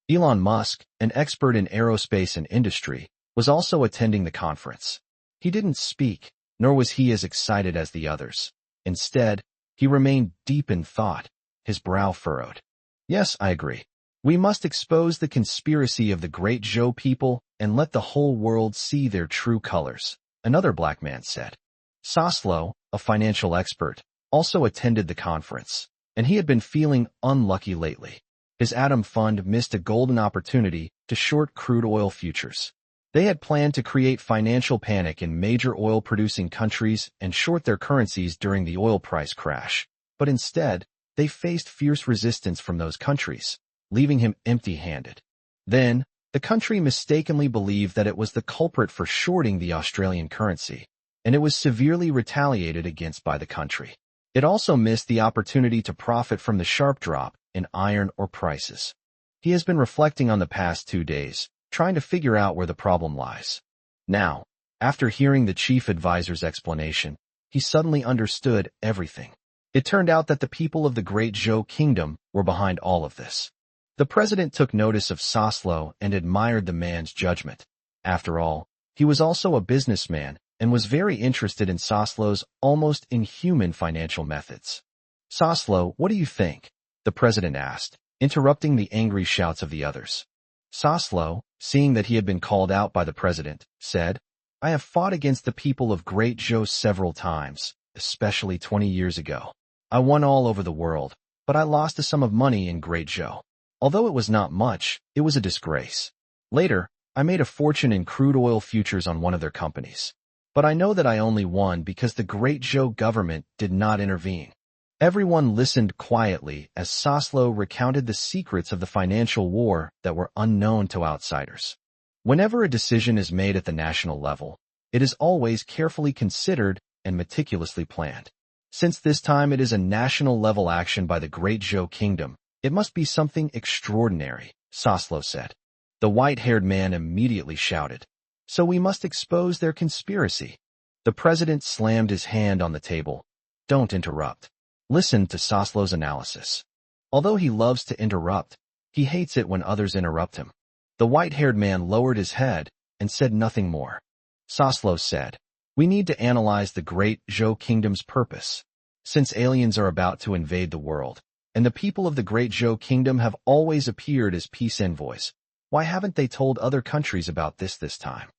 Elon Musk, an expert in aerospace and industry, was also attending the conference. He didn't speak, nor was he as excited as the others. Instead, he remained deep in thought, his brow furrowed. "Yes, I agree. We must expose the conspiracy of the Great Zhou people and let the whole world see their true colors," another black man said. Soslow, a financial expert, also attended the conference, and he had been feeling unlucky lately. His Atom Fund missed a golden opportunity to short crude oil futures. They had planned to create financial panic in major oil-producing countries and short their currencies during the oil price crash, but instead, they faced fierce resistance from those countries, leaving him empty-handed. Then, the country mistakenly believed that it was the culprit for shorting the Australian currency, and it was severely retaliated against by the country. It also missed the opportunity to profit from the sharp drop in iron ore prices. He has been reflecting on the past 2 days, trying to figure out where the problem lies. Now, after hearing the chief advisor's explanation, he suddenly understood everything. It turned out that the people of the Great Zhou Kingdom were behind all of this. The president took notice of Soslow and admired the man's judgment. After all, he was also a businessman and was very interested in Soslow's almost inhuman financial methods. "Soslow, what do you think?" the president asked, interrupting the angry shouts of the others. Soslow, seeing that he had been called out by the president, said, "I have fought against the people of Great Zhou several times, especially 20 years ago. I won all over the world, but I lost a sum of money in Great Zhou. Although it was not much, it was a disgrace. Later, I made a fortune in crude oil futures on one of their companies. But I know that I only won because the Great Zhou government did not intervene." Everyone listened quietly as Soslow recounted the secrets of the financial war that were unknown to outsiders. Whenever a decision is made at the national level, it is always carefully considered and meticulously planned. Since this time it is a national-level action by the Great Zhou Kingdom, it must be something extraordinary, Soslow said. The white-haired man immediately shouted, "So we must expose their conspiracy." The president slammed his hand on the table. "Don't interrupt. Listen to Soslow's analysis." Although he loves to interrupt, he hates it when others interrupt him. The white-haired man lowered his head and said nothing more. Soslow said, "We need to analyze the Great Zhou Kingdom's purpose. Since aliens are about to invade the world, and the people of the Great Zhou Kingdom have always appeared as peace envoys, why haven't they told other countries about this time?"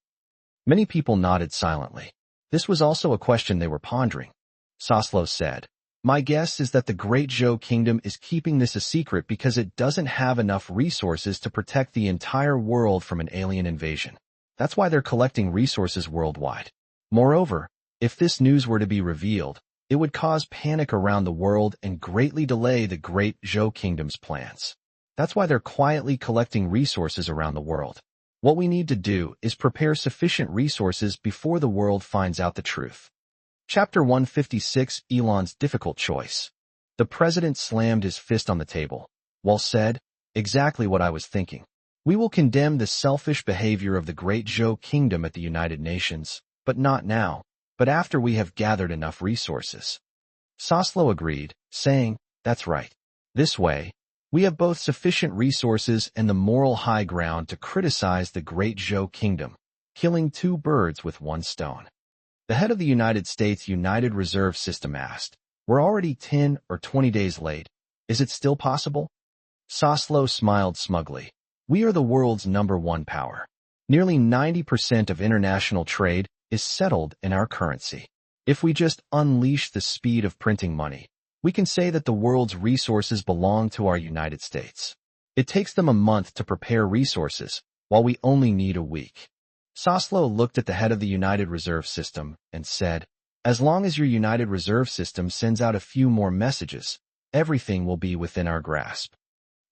Many people nodded silently. This was also a question they were pondering. Soslow said, My guess is that the Great Zhou Kingdom is keeping this a secret because it doesn't have enough resources to protect the entire world from an alien invasion. That's why they're collecting resources worldwide. Moreover, if this news were to be revealed, it would cause panic around the world and greatly delay the Great Zhou Kingdom's plans. That's why they're quietly collecting resources around the world. What we need to do is prepare sufficient resources before the world finds out the truth. Chapter 156, Elon's Difficult Choice. The president slammed his fist on the table. Well said, exactly what I was thinking. We will condemn the selfish behavior of the Great Zhou Kingdom at the United Nations, but not now, but after we have gathered enough resources. Soslo agreed, saying, that's right. This way, we have both sufficient resources and the moral high ground to criticize the Great Zhou Kingdom, killing two birds with one stone. The head of the United States United Reserve System asked, we're already 10 or 20 days late. Is it still possible? Soslo smiled smugly. We are the world's #1 power. Nearly 90% of international trade is settled in our currency. If we just unleash the speed of printing money, we can say that the world's resources belong to our United States. It takes them a month to prepare resources, while we only need a week. Soslo looked at the head of the United Reserve System and said, as long as your United Reserve System sends out a few more messages, everything will be within our grasp.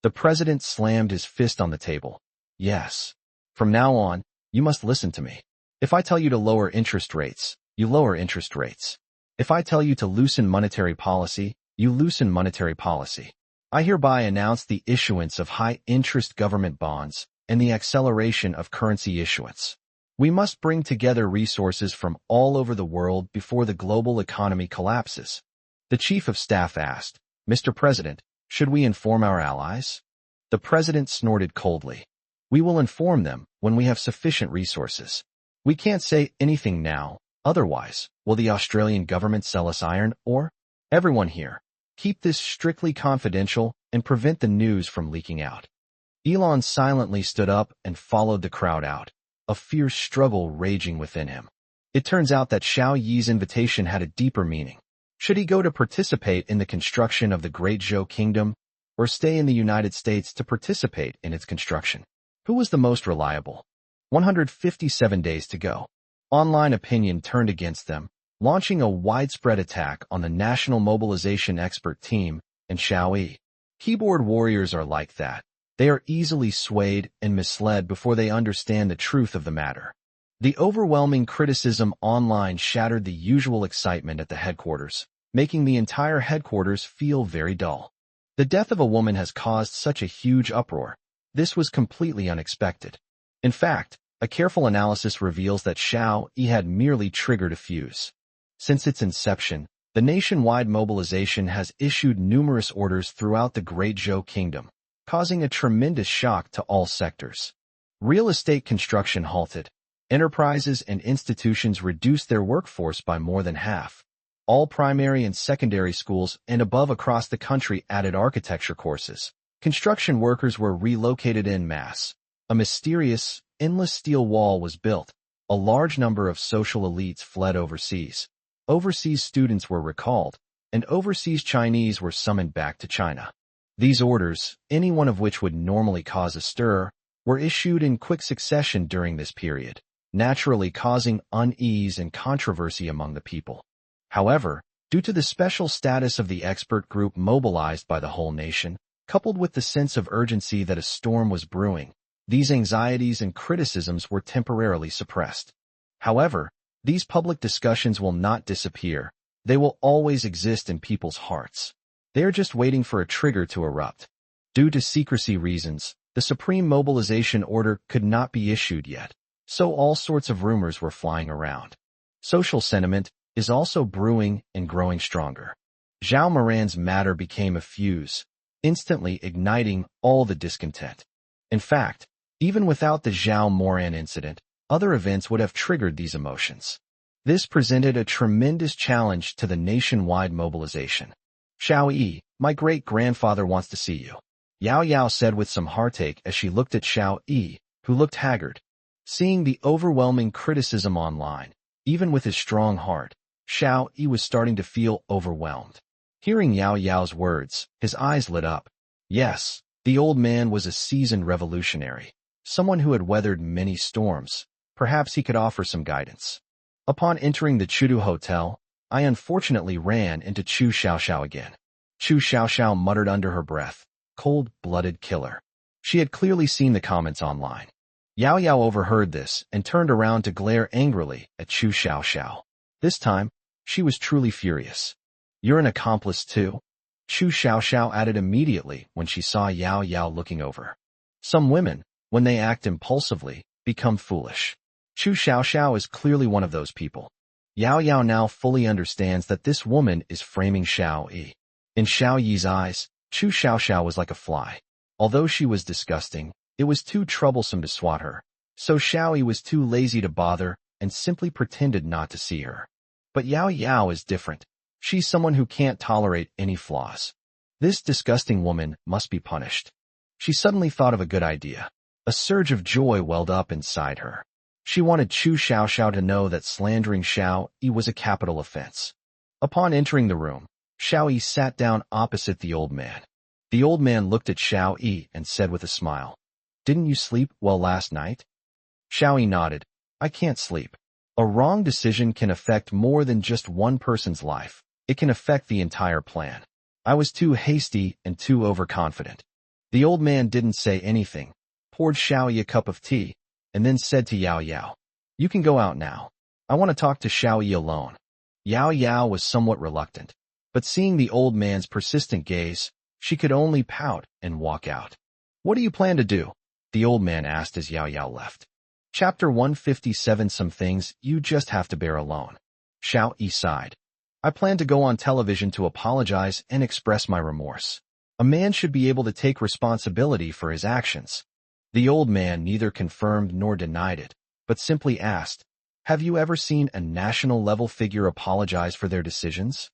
The president slammed his fist on the table. Yes. From now on, you must listen to me. If I tell you to lower interest rates, you lower interest rates. If I tell you to loosen monetary policy, you loosen monetary policy. I hereby announce the issuance of high-interest government bonds and the acceleration of currency issuance. We must bring together resources from all over the world before the global economy collapses. The chief of staff asked, Mr. President, should we inform our allies? The president snorted coldly. We will inform them when we have sufficient resources. We can't say anything now, otherwise, will the Australian government sell us iron ore? Everyone here, keep this strictly confidential and prevent the news from leaking out. Elon silently stood up and followed the crowd out, a fierce struggle raging within him. It turns out that Xiao Yi's invitation had a deeper meaning. Should he go to participate in the construction of the Great Zhou Kingdom, or stay in the United States to participate in its construction? Who was the most reliable? 157 days to go. Online opinion turned against them, launching a widespread attack on the National Mobilization Expert Team and Xiao Yi. Keyboard warriors are like that. They are easily swayed and misled before they understand the truth of the matter. The overwhelming criticism online shattered the usual excitement at the headquarters, making the entire headquarters feel very dull. The death of a woman has caused such a huge uproar. This was completely unexpected. In fact, a careful analysis reveals that Xiao Yi had merely triggered a fuse. Since its inception, the nationwide mobilization has issued numerous orders throughout the Great Zhou Kingdom, causing a tremendous shock to all sectors. Real estate construction halted. Enterprises and institutions reduced their workforce by more than half. All primary and secondary schools and above across the country added architecture courses. Construction workers were relocated en masse. A mysterious, endless steel wall was built. A large number of social elites fled overseas. Overseas students were recalled, and overseas Chinese were summoned back to China. These orders, any one of which would normally cause a stir, were issued in quick succession during this period, naturally causing unease and controversy among the people. However, due to the special status of the expert group mobilized by the whole nation, coupled with the sense of urgency that a storm was brewing, these anxieties and criticisms were temporarily suppressed. However, these public discussions will not disappear. They will always exist in people's hearts. They are just waiting for a trigger to erupt. Due to secrecy reasons, the Supreme Mobilization Order could not be issued yet, so all sorts of rumors were flying around. Social sentiment is also brewing and growing stronger. Zhao Moran's matter became a fuse, instantly igniting all the discontent. In fact, even without the Xiao Moran incident, other events would have triggered these emotions. This presented a tremendous challenge to the nationwide mobilization. Xiao Yi, my great-grandfather wants to see you, Yao Yao said with some heartache as she looked at Xiao Yi, who looked haggard. Seeing the overwhelming criticism online, even with his strong heart, Xiao Yi was starting to feel overwhelmed. Hearing Yao Yao's words, his eyes lit up. Yes, the old man was a seasoned revolutionary, someone who had weathered many storms. Perhaps he could offer some guidance. Upon entering the Chudu Hotel, I unfortunately ran into Chu Xiaoxiao again. Chu Xiaoxiao muttered under her breath, "Cold-blooded killer." She had clearly seen the comments online. Yao Yao overheard this and turned around to glare angrily at Chu Xiaoxiao. This time, she was truly furious. "You're an accomplice too?" Chu Xiaoxiao added immediately when she saw Yao Yao looking over. Some women, when they act impulsively, become foolish. Chu Xiaoxiao is clearly one of those people. Yao Yao now fully understands that this woman is framing Xiao Yi. In Xiao Yi's eyes, Chu Xiaoxiao was like a fly. Although she was disgusting, it was too troublesome to swat her, so Xiao Yi was too lazy to bother and simply pretended not to see her. But Yao Yao is different. She's someone who can't tolerate any flaws. This disgusting woman must be punished. She suddenly thought of a good idea. A surge of joy welled up inside her. She wanted Chu Xiaoxiao to know that slandering Xiao Yi was a capital offense. Upon entering the room, Xiao Yi sat down opposite the old man. The old man looked at Xiao Yi and said with a smile, "Didn't you sleep well last night?" Xiao Yi nodded. "I can't sleep. A wrong decision can affect more than just one person's life. It can affect the entire plan. I was too hasty and too overconfident." The old man didn't say anything, poured Xiao Yi a cup of tea, and then said to Yao Yao, "You can go out now. I want to talk to Xiao Yi alone." Yao Yao was somewhat reluctant, but seeing the old man's persistent gaze, she could only pout and walk out. "What do you plan to do?" the old man asked as Yao Yao left. Chapter 157. Some things you just have to bear alone. Xiao Yi sighed. "I plan to go on television to apologize and express my remorse. A man should be able to take responsibility for his actions." The old man neither confirmed nor denied it, but simply asked, "Have you ever seen a national-level figure apologize for their decisions?"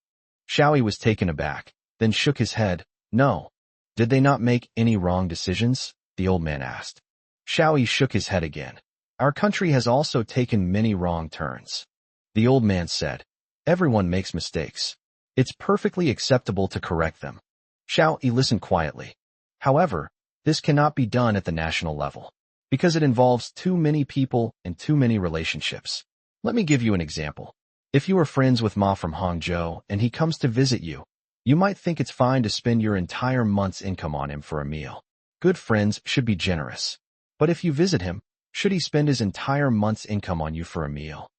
Xiao Yi was taken aback, then shook his head. "No." "Did they not make any wrong decisions?" the old man asked. Xiao Yi shook his head again. "Our country has also taken many wrong turns." The old man said, "Everyone makes mistakes. It's perfectly acceptable to correct them." Xiao Yi listened quietly. "However, this cannot be done at the national level, because it involves too many people and too many relationships. Let me give you an example. If you are friends with Ma from Hangzhou and he comes to visit you, you might think it's fine to spend your entire month's income on him for a meal. Good friends should be generous. But if you visit him, should he spend his entire month's income on you for a meal?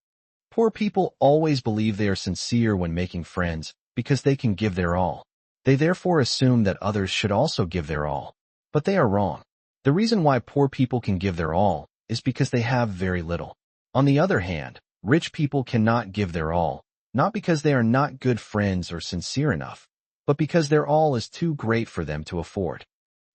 Poor people always believe they are sincere when making friends because they can give their all. They therefore assume that others should also give their all. But they are wrong. The reason why poor people can give their all is because they have very little. On the other hand, rich people cannot give their all, not because they are not good friends or sincere enough, but because their all is too great for them to afford.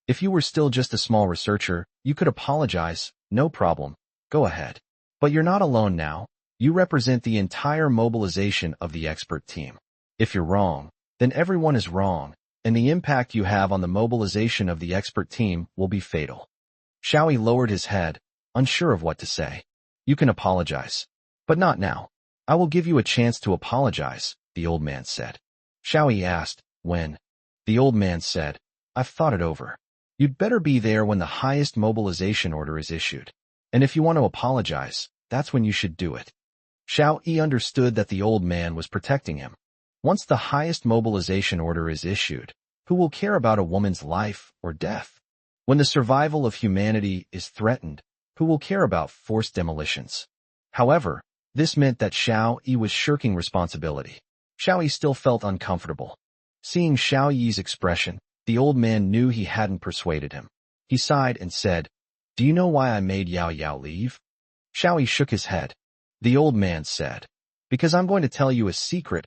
If you were still just a small researcher, you could apologize, no problem, go ahead. But you're not alone now. You represent the entire mobilization of the expert team. If you're wrong, then everyone is wrong, and the impact you have on the mobilization of the expert team will be fatal. Xiao Yi lowered his head, unsure of what to say. "You can apologize. But not now. I will give you a chance to apologize," the old man said. Xiao Yi asked, "When?" The old man said, "I've thought it over. You'd better be there when the highest mobilization order is issued. And if you want to apologize, that's when you should do it." Xiao Yi understood that the old man was protecting him. Once the highest mobilization order is issued, who will care about a woman's life or death? When the survival of humanity is threatened, who will care about forced demolitions? However, this meant that Xiao Yi was shirking responsibility. Xiao Yi still felt uncomfortable. Seeing Xiao Yi's expression, the old man knew he hadn't persuaded him. He sighed and said, "Do you know why I made Yao Yao leave?" Xiao Yi shook his head. The old man said, "Because I'm going to tell you a secret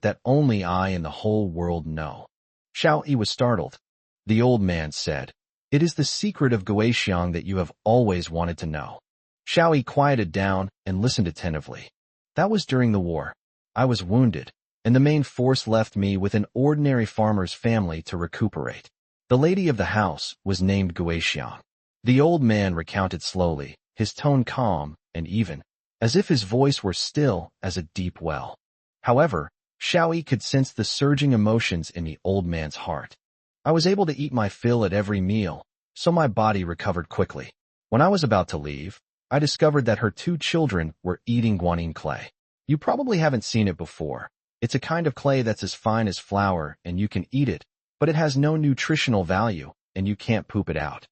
that only I and the whole world know." Xiao Yi was startled. The old man said, "It is the secret of Guixiang that you have always wanted to know." Xiao Yi quieted down and listened attentively. "That was during the war. I was wounded, and the main force left me with an ordinary farmer's family to recuperate. The lady of the house was named Guixiang." The old man recounted slowly, his tone calm and even, as if his voice were still as a deep well. However, Xiao Yi could sense the surging emotions in the old man's heart. I was able to eat my fill at every meal, so my body recovered quickly. When I was about to leave, I discovered that her 2 children were eating guanine clay. You probably haven't seen it before. It's a kind of clay that's as fine as flour and you can eat it, but it has no nutritional value and you can't poop it out.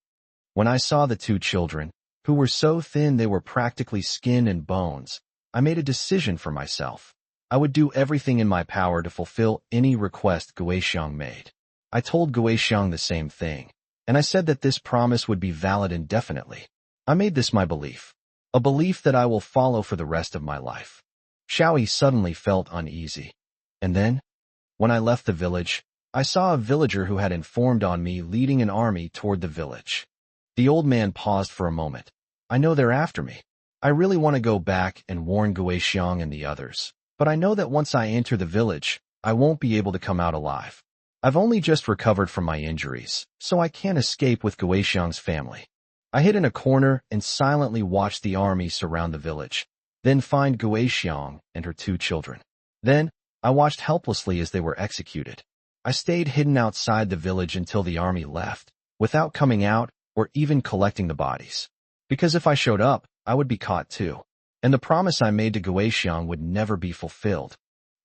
When I saw the 2 children, who were so thin they were practically skin and bones, I made a decision for myself. I would do everything in my power to fulfill any request Guixiang made. I told Guixiang the same thing, and I said that this promise would be valid indefinitely. I made this my belief, a belief that I will follow for the rest of my life. Xiao Yi suddenly felt uneasy. And then, when I left the village, I saw a villager who had informed on me leading an army toward the village. The old man paused for a moment. I know they're after me. I really want to go back and warn Guixiang and the others, but I know that once I enter the village, I won't be able to come out alive. I've only just recovered from my injuries, so I can't escape with Guixiang's family. I hid in a corner and silently watched the army surround the village, then find Guixiang and her 2 children. Then, I watched helplessly as they were executed. I stayed hidden outside the village until the army left, without coming out or even collecting the bodies. Because if I showed up, I would be caught too, and the promise I made to Guixiang would never be fulfilled.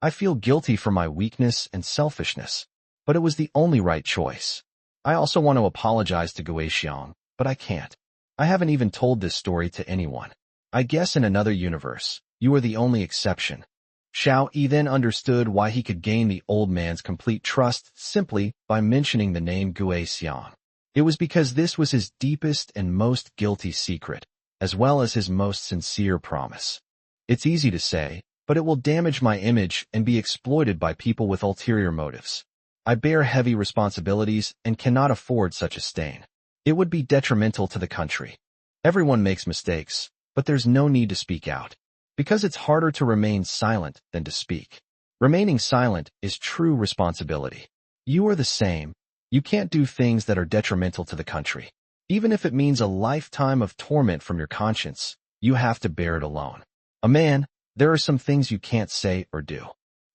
I feel guilty for my weakness and selfishness, but it was the only right choice. I also want to apologize to Guixiang, but I can't. I haven't even told this story to anyone. I guess in another universe, you are the only exception. Xiao Yi then understood why he could gain the old man's complete trust simply by mentioning the name Guixiang. It was because this was his deepest and most guilty secret, as well as his most sincere promise. It's easy to say, but it will damage my image and be exploited by people with ulterior motives. I bear heavy responsibilities and cannot afford such a stain. It would be detrimental to the country. Everyone makes mistakes, but there's no need to speak out, because it's harder to remain silent than to speak. Remaining silent is true responsibility. You are the same. You can't do things that are detrimental to the country. Even if it means a lifetime of torment from your conscience, you have to bear it alone. A man, there are some things you can't say or do.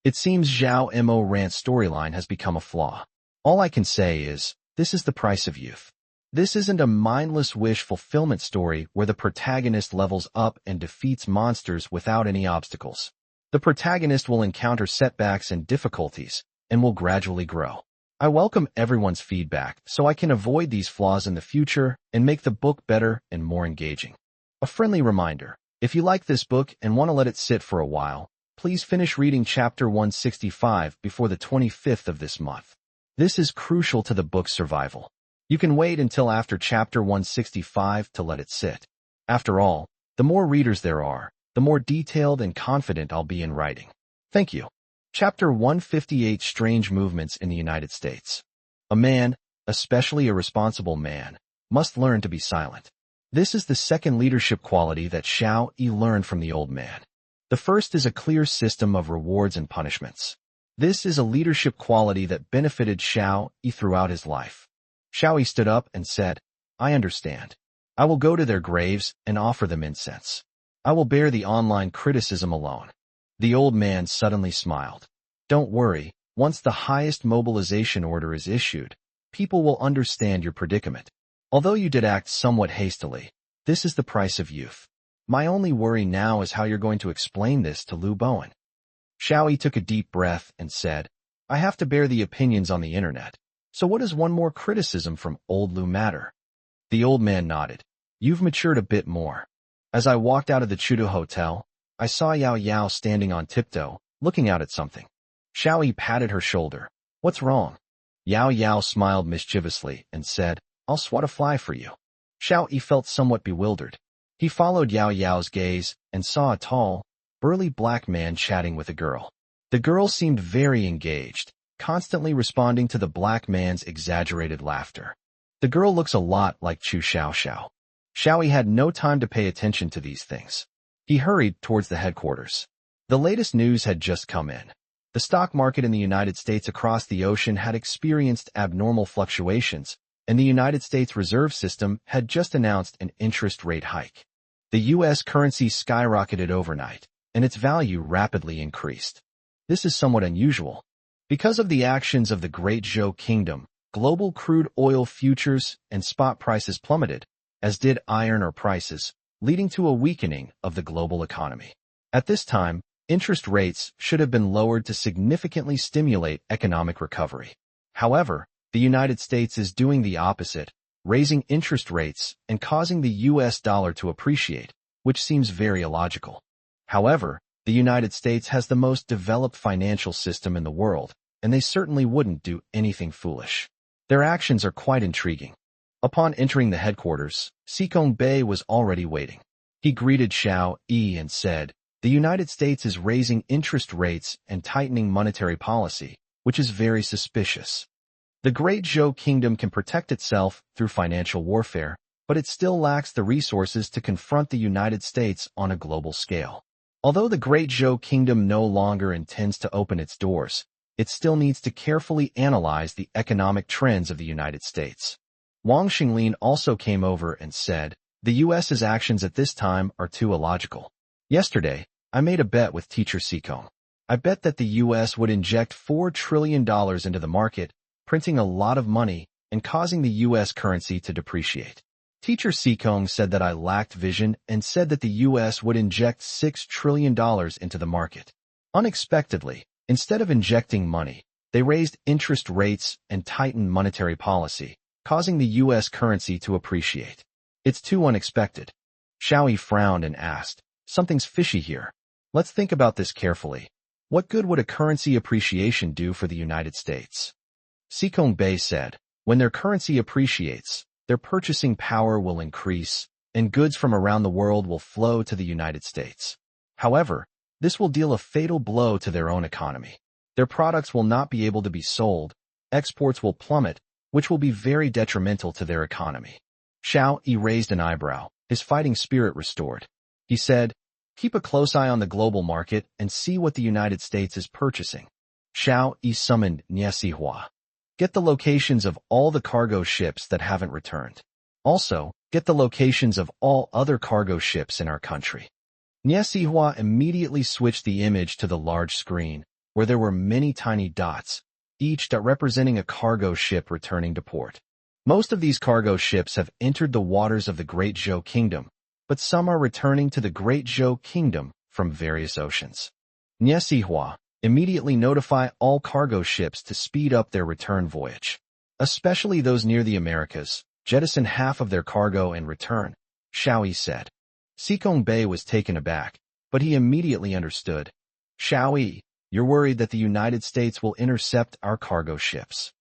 It seems Zhao Mo Rant's storyline has become a flaw. All I can say is, this is the price of youth. This isn't a mindless wish fulfillment story where the protagonist levels up and defeats monsters without any obstacles. The protagonist will encounter setbacks and difficulties, and will gradually grow. I welcome everyone's feedback so I can avoid these flaws in the future and make the book better and more engaging. A friendly reminder, if you like this book and want to let it sit for a while, please finish reading chapter 165 before the 25th of this month. This is crucial to the book's survival. You can wait until after chapter 165 to let it sit. After all, the more readers there are, the more detailed and confident I'll be in writing. Thank you. Chapter 158 Strange Movements in the United States. A man, especially a responsible man, must learn to be silent. This is the second leadership quality that Xiao Yi learned from the old man. The first is a clear system of rewards and punishments. This is a leadership quality that benefited Xiao Yi throughout his life. Xiao Yi stood up and said, I understand. I will go to their graves and offer them incense. I will bear the online criticism alone. The old man suddenly smiled. Don't worry, once the highest mobilization order is issued, people will understand your predicament. Although you did act somewhat hastily, this is the price of youth. My only worry now is how you're going to explain this to Lu Bowen. Xiao Yi took a deep breath and said, I have to bear the opinions on the internet. So what does one more criticism from old Lu matter? The old man nodded. You've matured a bit more. As I walked out of the Chudu Hotel, I saw Yao Yao standing on tiptoe, looking out at something. Xiao Yi patted her shoulder. What's wrong? Yao Yao smiled mischievously and said, I'll swat a fly for you. Xiao Yi felt somewhat bewildered. He followed Yao Yao's gaze and saw a tall, burly black man chatting with a girl. The girl seemed very engaged, constantly responding to the black man's exaggerated laughter. The girl looks a lot like Chu Xiao Xiao. Xiao Yi had no time to pay attention to these things. He hurried towards the headquarters. The latest news had just come in. The stock market in the United States across the ocean had experienced abnormal fluctuations, and the United States Reserve System had just announced an interest rate hike. The U.S. currency skyrocketed overnight, and its value rapidly increased. This is somewhat unusual. Because of the actions of the Great Zhou Kingdom, global crude oil futures and spot prices plummeted, as did iron ore prices, leading to a weakening of the global economy. At this time, interest rates should have been lowered to significantly stimulate economic recovery. However, the United States is doing the opposite, raising interest rates and causing the US dollar to appreciate, which seems very illogical. However, the United States has the most developed financial system in the world, and they certainly wouldn't do anything foolish. Their actions are quite intriguing. Upon entering the headquarters, Sikong Bey was already waiting. He greeted Xiao Yi and said, "The United States is raising interest rates and tightening monetary policy, which is very suspicious. The Great Zhou Kingdom can protect itself through financial warfare, but it still lacks the resources to confront the United States on a global scale. Although the Great Zhou Kingdom no longer intends to open its doors, it still needs to carefully analyze the economic trends of the United States." Wang Xinglin also came over and said, "The U.S.'s actions at this time are too illogical. Yesterday, I made a bet with Teacher Sikong. I bet that the U.S. would inject $4 trillion into the market, printing a lot of money and causing the U.S. currency to depreciate. Teacher Sikong said that I lacked vision and said that the U.S. would inject $6 trillion into the market. Unexpectedly, instead of injecting money, they raised interest rates and tightened monetary policy, causing the U.S. currency to appreciate. It's too unexpected." Xiao Yi frowned and asked, "Something's fishy here. Let's think about this carefully. What good would a currency appreciation do for the United States?" Sikong Bey said, "When their currency appreciates, their purchasing power will increase, and goods from around the world will flow to the United States. However, this will deal a fatal blow to their own economy. Their products will not be able to be sold, exports will plummet, which will be very detrimental to their economy." Xiao Yi raised an eyebrow, his fighting spirit restored. He said, "Keep a close eye on the global market and see what the United States is purchasing." Xiao Yi summoned Nyesihua. "Get the locations of all the cargo ships that haven't returned. Also, get the locations of all other cargo ships in our country." Nyesihua immediately switched the image to the large screen, where there were many tiny dots, each dot representing a cargo ship returning to port. Most of these cargo ships have entered the waters of the Great Zhou Kingdom, but some are returning to the Great Zhou Kingdom from various oceans. Nyesihua, immediately notify all cargo ships to speed up their return voyage, especially those near the Americas. Jettison half of their cargo and return," Xiao Yi said. Sikong Bey was taken aback, but he immediately understood. "Xiao Yi, you're worried that the United States will intercept our cargo ships."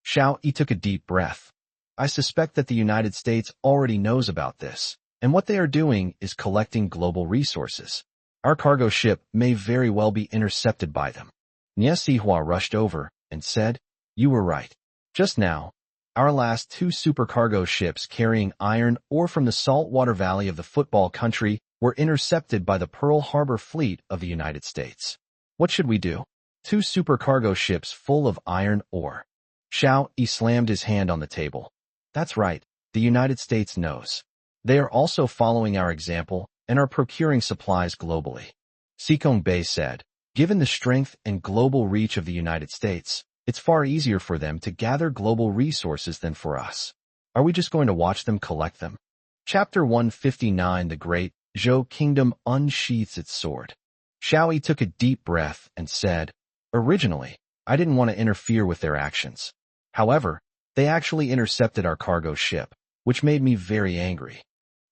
Xiao Yi took a deep breath. "I suspect that the United States already knows about this, and what they are doing is collecting global resources. Our cargo ship may very well be intercepted by them." Nyesihua rushed over and said, "You were right. Just now, our last 2 supercargo ships carrying iron ore from the saltwater valley of the football country were intercepted by the Pearl Harbor fleet of the United States. What should we do? 2 supercargo ships full of iron ore." Xiao Yi slammed his hand on the table. "That's right. The United States knows. They are also following our example and are procuring supplies globally." Sikong Bey said, "Given the strength and global reach of the United States, it's far easier for them to gather global resources than for us. Are we just going to watch them collect them?" Chapter 159. The Great Zhou Kingdom unsheathes its sword. Xiao Yi took a deep breath and said, "Originally, I didn't want to interfere with their actions. However, they actually intercepted our cargo ship, which made me very angry."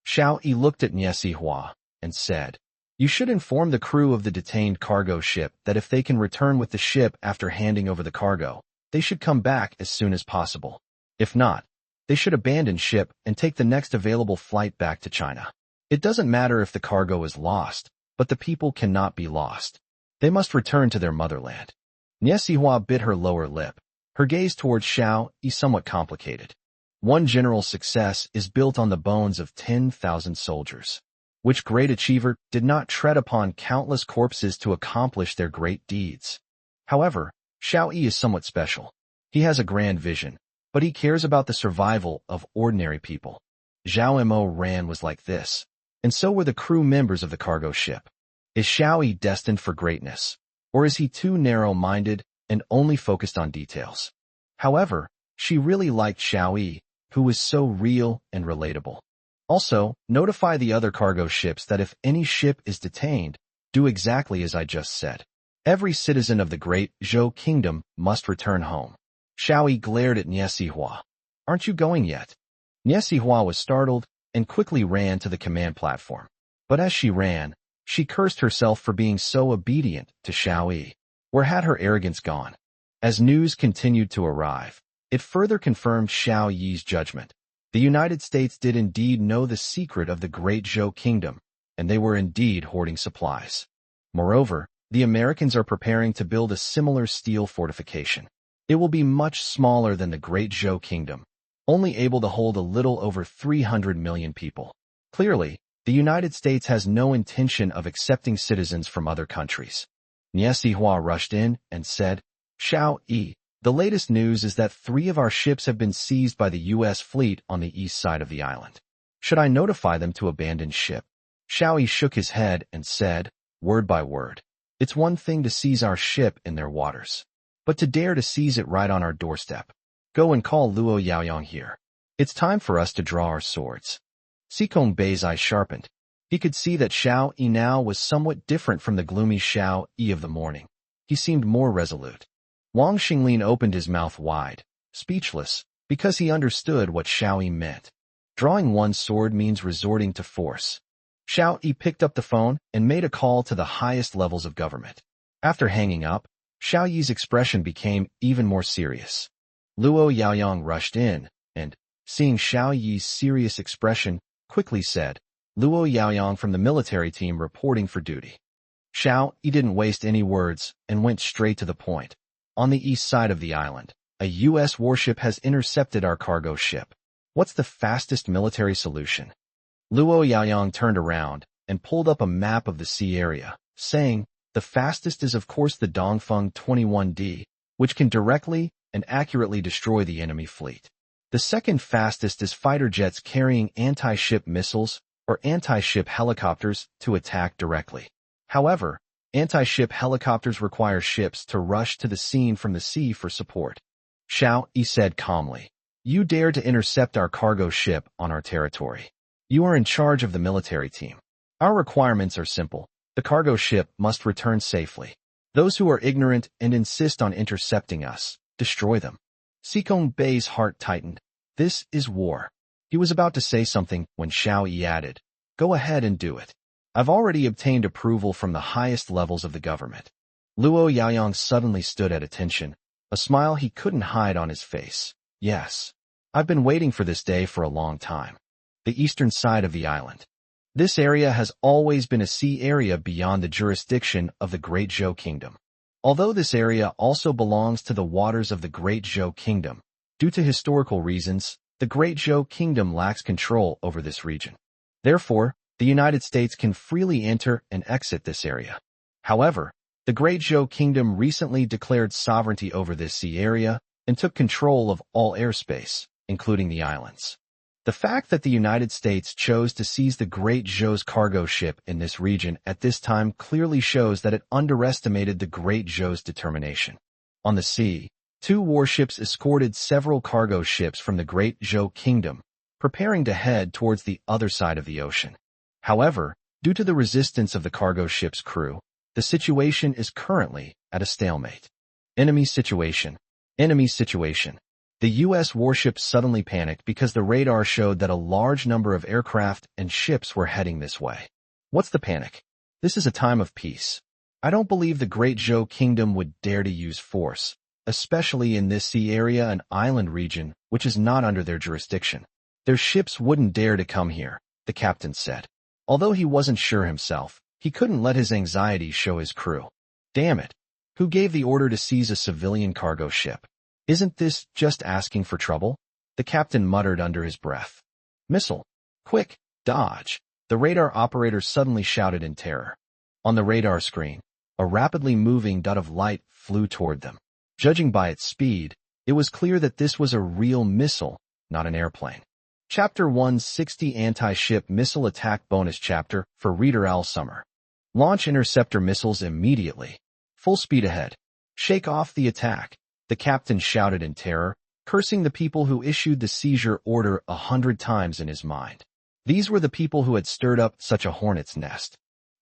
Xiao Yi looked at Nyesihua and said, "You should inform the crew of the detained cargo ship that if they can return with the ship after handing over the cargo, they should come back as soon as possible. If not, they should abandon ship and take the next available flight back to China. It doesn't matter if the cargo is lost, but the people cannot be lost. They must return to their motherland." Nyesihua bit her lower lip, her gaze towards Xiao Yi somewhat complicated. One general's success is built on the bones of 10,000 soldiers. Which great achiever did not tread upon countless corpses to accomplish their great deeds? However, Xiao Yi is somewhat special. He has a grand vision, but he cares about the survival of ordinary people. Zhao Mo Ran was like this, and so were the crew members of the cargo ship. Is Xiao Yi destined for greatness? Or is he too narrow-minded and only focused on details? However, she really liked Xiao Yi, who was so real and relatable. Also, notify the other cargo ships that if any ship is detained, do exactly as I just said. Every citizen of the Great Zhou Kingdom must return home. Xiao Yi glared at Niesihua. Aren't you going yet? Niesihua was startled and quickly ran to the command platform. But as she ran, she cursed herself for being so obedient to Xiao Yi. Where had her arrogance gone? As news continued to arrive, it further confirmed Xiao Yi's judgment. The United States did indeed know the secret of the Great Zhou Kingdom, and they were indeed hoarding supplies. Moreover, the Americans are preparing to build a similar steel fortification. It will be much smaller than the Great Zhou Kingdom, only able to hold a little over 300 million people. Clearly, the United States has no intention of accepting citizens from other countries. Niesihua rushed in and said, Xiao Yi, the latest news is that 3 of our ships have been seized by the U.S. fleet on the east side of the island. Should I notify them to abandon ship? Xiao Yi shook his head and said, word by word, it's one thing to seize our ship in their waters, but to dare to seize it right on our doorstep. Go and call Luo Yaoyang here. It's time for us to draw our swords. Sikong Bei's eyes sharpened. He could see that Xiao Yi now was somewhat different from the gloomy Xiao Yi of the morning. He seemed more resolute. Wang Xinglin opened his mouth wide, speechless, because he understood what Xiao Yi meant. Drawing one's sword means resorting to force. Xiao Yi picked up the phone and made a call to the highest levels of government. After hanging up, Xiao Yi's expression became even more serious. Luo Yaoyang rushed in, and, seeing Xiao Yi's serious expression, quickly said, Luo Yaoyang from the military team reporting for duty. Xiao Yi didn't waste any words and went straight to the point. On the east side of the island, a U.S. warship has intercepted our cargo ship. What's the fastest military solution? Luo Yaoyang turned around and pulled up a map of the sea area, saying, the fastest is of course the Dongfeng 21D, which can directly and accurately destroy the enemy fleet. The second fastest is fighter jets carrying anti-ship missiles or anti-ship helicopters to attack directly. However, anti-ship helicopters require ships to rush to the scene from the sea for support. Xiao Yi said calmly, you dare to intercept our cargo ship on our territory. You are in charge of the military team. Our requirements are simple. The cargo ship must return safely. Those who are ignorant and insist on intercepting us, destroy them. Sikong Bei's heart tightened. This is war. He was about to say something when Xiao Yi added, go ahead and do it. I've already obtained approval from the highest levels of the government. Luo Yaoyang suddenly stood at attention, a smile he couldn't hide on his face. Yes. I've been waiting for this day for a long time. The eastern side of the island. This area has always been a sea area beyond the jurisdiction of the Great Zhou Kingdom. Although this area also belongs to the waters of the Great Zhou Kingdom, due to historical reasons, the Great Zhou Kingdom lacks control over this region. Therefore, the United States can freely enter and exit this area. However, the Great Zhou Kingdom recently declared sovereignty over this sea area and took control of all airspace, including the islands. The fact that the United States chose to seize the Great Zhou's cargo ship in this region at this time clearly shows that it underestimated the Great Zhou's determination. On the sea, 2 warships escorted several cargo ships from the Great Zhou Kingdom, preparing to head towards the other side of the ocean. However, due to the resistance of the cargo ship's crew, the situation is currently at a stalemate. Enemy situation. Enemy situation. The U.S. warship suddenly panicked because the radar showed that a large number of aircraft and ships were heading this way. What's the panic? This is a time of peace. I don't believe the Great Zhou Kingdom would dare to use force, especially in this sea area and island region, which is not under their jurisdiction. Their ships wouldn't dare to come here, the captain said. Although he wasn't sure himself, he couldn't let his anxiety show his crew. Damn it. Who gave the order to seize a civilian cargo ship? Isn't this just asking for trouble? The captain muttered under his breath. Missile. Quick, dodge. The radar operator suddenly shouted in terror. On the radar screen, a rapidly moving dot of light flew toward them. Judging by its speed, it was clear that this was a real missile, not an airplane. Chapter 160 Anti-Ship Missile Attack Bonus Chapter for Reader Al Summer. Launch interceptor missiles immediately. Full speed ahead. Shake off the attack. The captain shouted in terror, cursing the people who issued the seizure order 100 times in his mind. These were the people who had stirred up such a hornet's nest.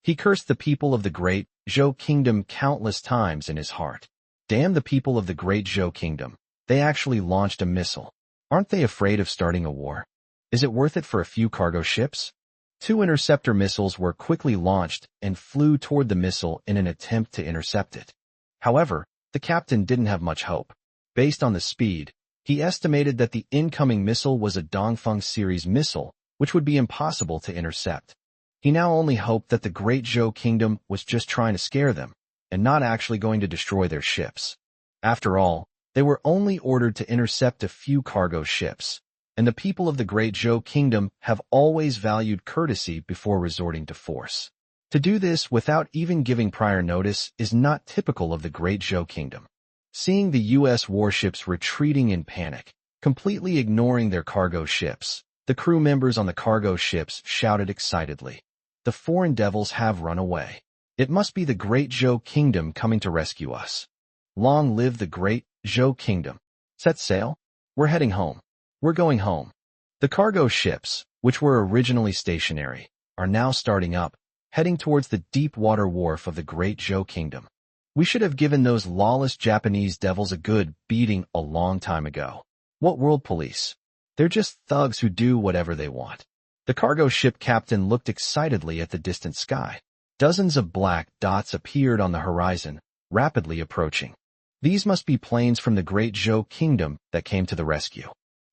He cursed the people of the great Zhou kingdom countless times in his heart. Damn the people of the great Zhou kingdom. They actually launched a missile. Aren't they afraid of starting a war? Is it worth it for a few cargo ships? 2 interceptor missiles were quickly launched and flew toward the missile in an attempt to intercept it. However, the captain didn't have much hope. Based on the speed, he estimated that the incoming missile was a Dongfeng series missile, which would be impossible to intercept. He now only hoped that the Great Zhou Kingdom was just trying to scare them, and not actually going to destroy their ships. After all, they were only ordered to intercept a few cargo ships, and the people of the Great Zhou Kingdom have always valued courtesy before resorting to force. To do this without even giving prior notice is not typical of the Great Zhou Kingdom. Seeing the U.S. warships retreating in panic, completely ignoring their cargo ships, the crew members on the cargo ships shouted excitedly, "The foreign devils have run away. It must be the Great Zhou Kingdom coming to rescue us. Long live the Great Zhou Kingdom. Set sail. We're heading home. We're going home." The cargo ships, which were originally stationary, are now starting up, heading towards the deep water wharf of the Great Zhou Kingdom. We should have given those lawless Japanese devils a good beating a long time ago. What world police? They're just thugs who do whatever they want. The cargo ship captain looked excitedly at the distant sky. Dozens of black dots appeared on the horizon, rapidly approaching. These must be planes from the Great Zhou Kingdom that came to the rescue.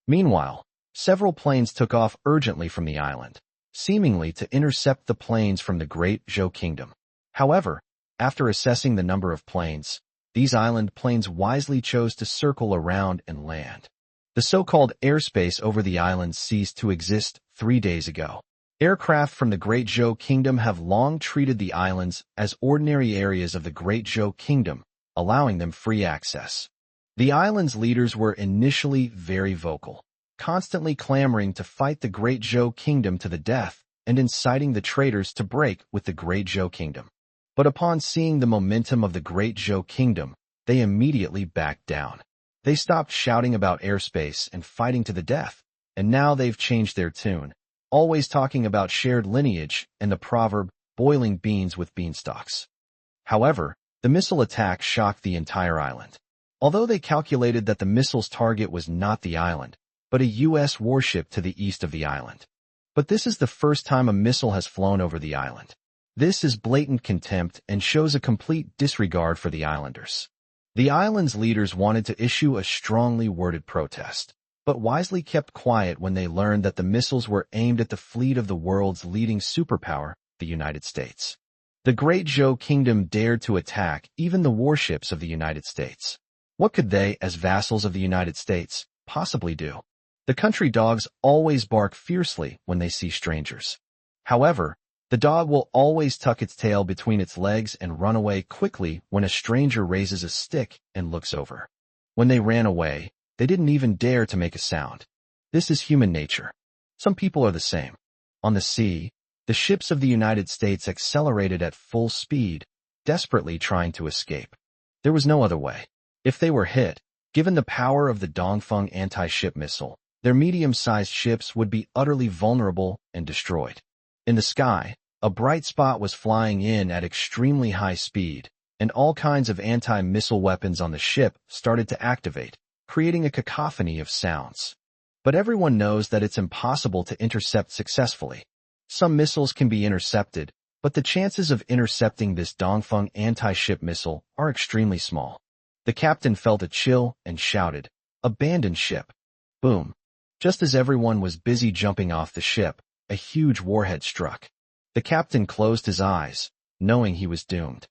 Meanwhile, several planes took off urgently from the island, seemingly to intercept the planes from the Great Zhou Kingdom. However, after assessing the number of planes, these island planes wisely chose to circle around and land. The so-called airspace over the island ceased to exist 3 days ago. Aircraft from the Great Zhou Kingdom have long treated the islands as ordinary areas of the Great Zhou Kingdom, allowing them free access. The island's leaders were initially very vocal, constantly clamoring to fight the Great Zhou Kingdom to the death and inciting the traitors to break with the Great Zhou Kingdom. But upon seeing the momentum of the Great Zhou Kingdom, they immediately backed down. They stopped shouting about airspace and fighting to the death, and now they've changed their tune, always talking about shared lineage and the proverb, boiling beans with beanstalks. However, the missile attack shocked the entire island. Although they calculated that the missile's target was not the island, but a U.S. warship to the east of the island. But this is the first time a missile has flown over the island. This is blatant contempt and shows a complete disregard for the islanders. The island's leaders wanted to issue a strongly worded protest, but wisely kept quiet when they learned that the missiles were aimed at the fleet of the world's leading superpower, the United States. The Great Zhou Kingdom dared to attack even the warships of the United States. What could they, as vassals of the United States, possibly do? The country dogs always bark fiercely when they see strangers. However, the dog will always tuck its tail between its legs and run away quickly when a stranger raises a stick and looks over. When they ran away, they didn't even dare to make a sound. This is human nature. Some people are the same. On the sea, the ships of the United States accelerated at full speed, desperately trying to escape. There was no other way. If they were hit, given the power of the Dongfeng anti-ship missile, their medium-sized ships would be utterly vulnerable and destroyed. In the sky, a bright spot was flying in at extremely high speed, and all kinds of anti-missile weapons on the ship started to activate, creating a cacophony of sounds. But everyone knows that it's impossible to intercept successfully. Some missiles can be intercepted, but the chances of intercepting this Dongfeng anti-ship missile are extremely small. The captain felt a chill and shouted, "Abandon ship." Boom. Just as everyone was busy jumping off the ship, a huge warhead struck. The captain closed his eyes, knowing he was doomed.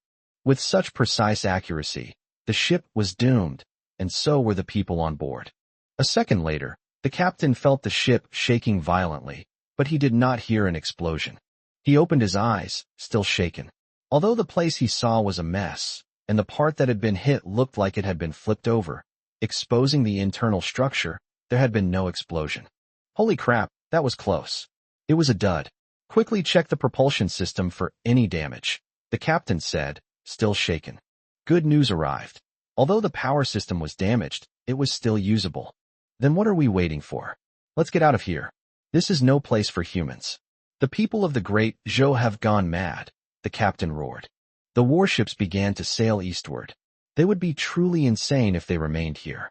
With such precise accuracy, the ship was doomed, and so were the people on board. A second later, the captain felt the ship shaking violently, but he did not hear an explosion. He opened his eyes, still shaken. Although the place he saw was a mess, and the part that had been hit looked like it had been flipped over, exposing the internal structure, there had been no explosion. Holy crap, that was close. It was a dud. Quickly check the propulsion system for any damage, the captain said, still shaken. Good news arrived. Although the power system was damaged, it was still usable. Then what are we waiting for? Let's get out of here. This is no place for humans. The people of the great Zhou have gone mad, the captain roared. The warships began to sail eastward. They would be truly insane if they remained here.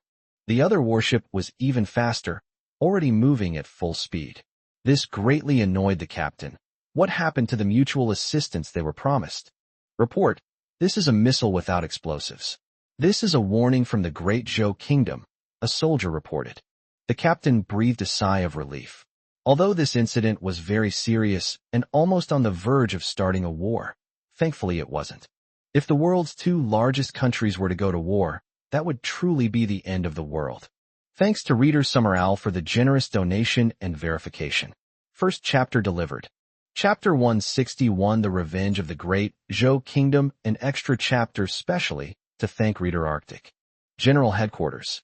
The other warship was even faster, already moving at full speed. This greatly annoyed the captain. What happened to the mutual assistance they were promised? Report, this is a missile without explosives. This is a warning from the Great Zhou Kingdom, a soldier reported. The captain breathed a sigh of relief. Although this incident was very serious and almost on the verge of starting a war, thankfully it wasn't. If the world's two largest countries were to go to war, that would truly be the end of the world. Thanks to reader Summeral for the generous donation and verification. First chapter delivered. Chapter 161, The Revenge of the Great Zhou Kingdom, an extra chapter specially to thank reader Arctic. General Headquarters.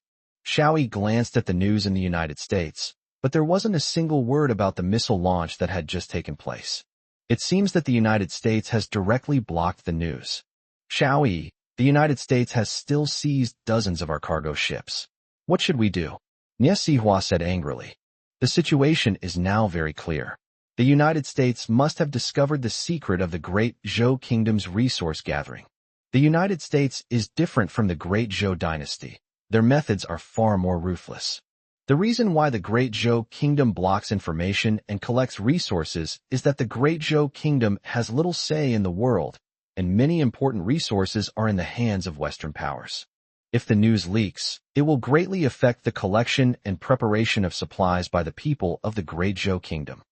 Xiao Yi glanced at the news in the United States, but there wasn't a single word about the missile launch that had just taken place. It seems that the United States has directly blocked the news. Xiao Yi, the United States has still seized dozens of our cargo ships. What should we do? Mechs said angrily. The situation is now very clear. The United States must have discovered the secret of the Great Zhou Kingdom's resource gathering. The United States is different from the Great Zhou dynasty. Their methods are far more ruthless. The reason why the Great Zhou Kingdom blocks information and collects resources is that the Great Zhou Kingdom has little say in the world, and many important resources are in the hands of Western powers. If the news leaks, it will greatly affect the collection and preparation of supplies by the people of the Great Zhou Kingdom.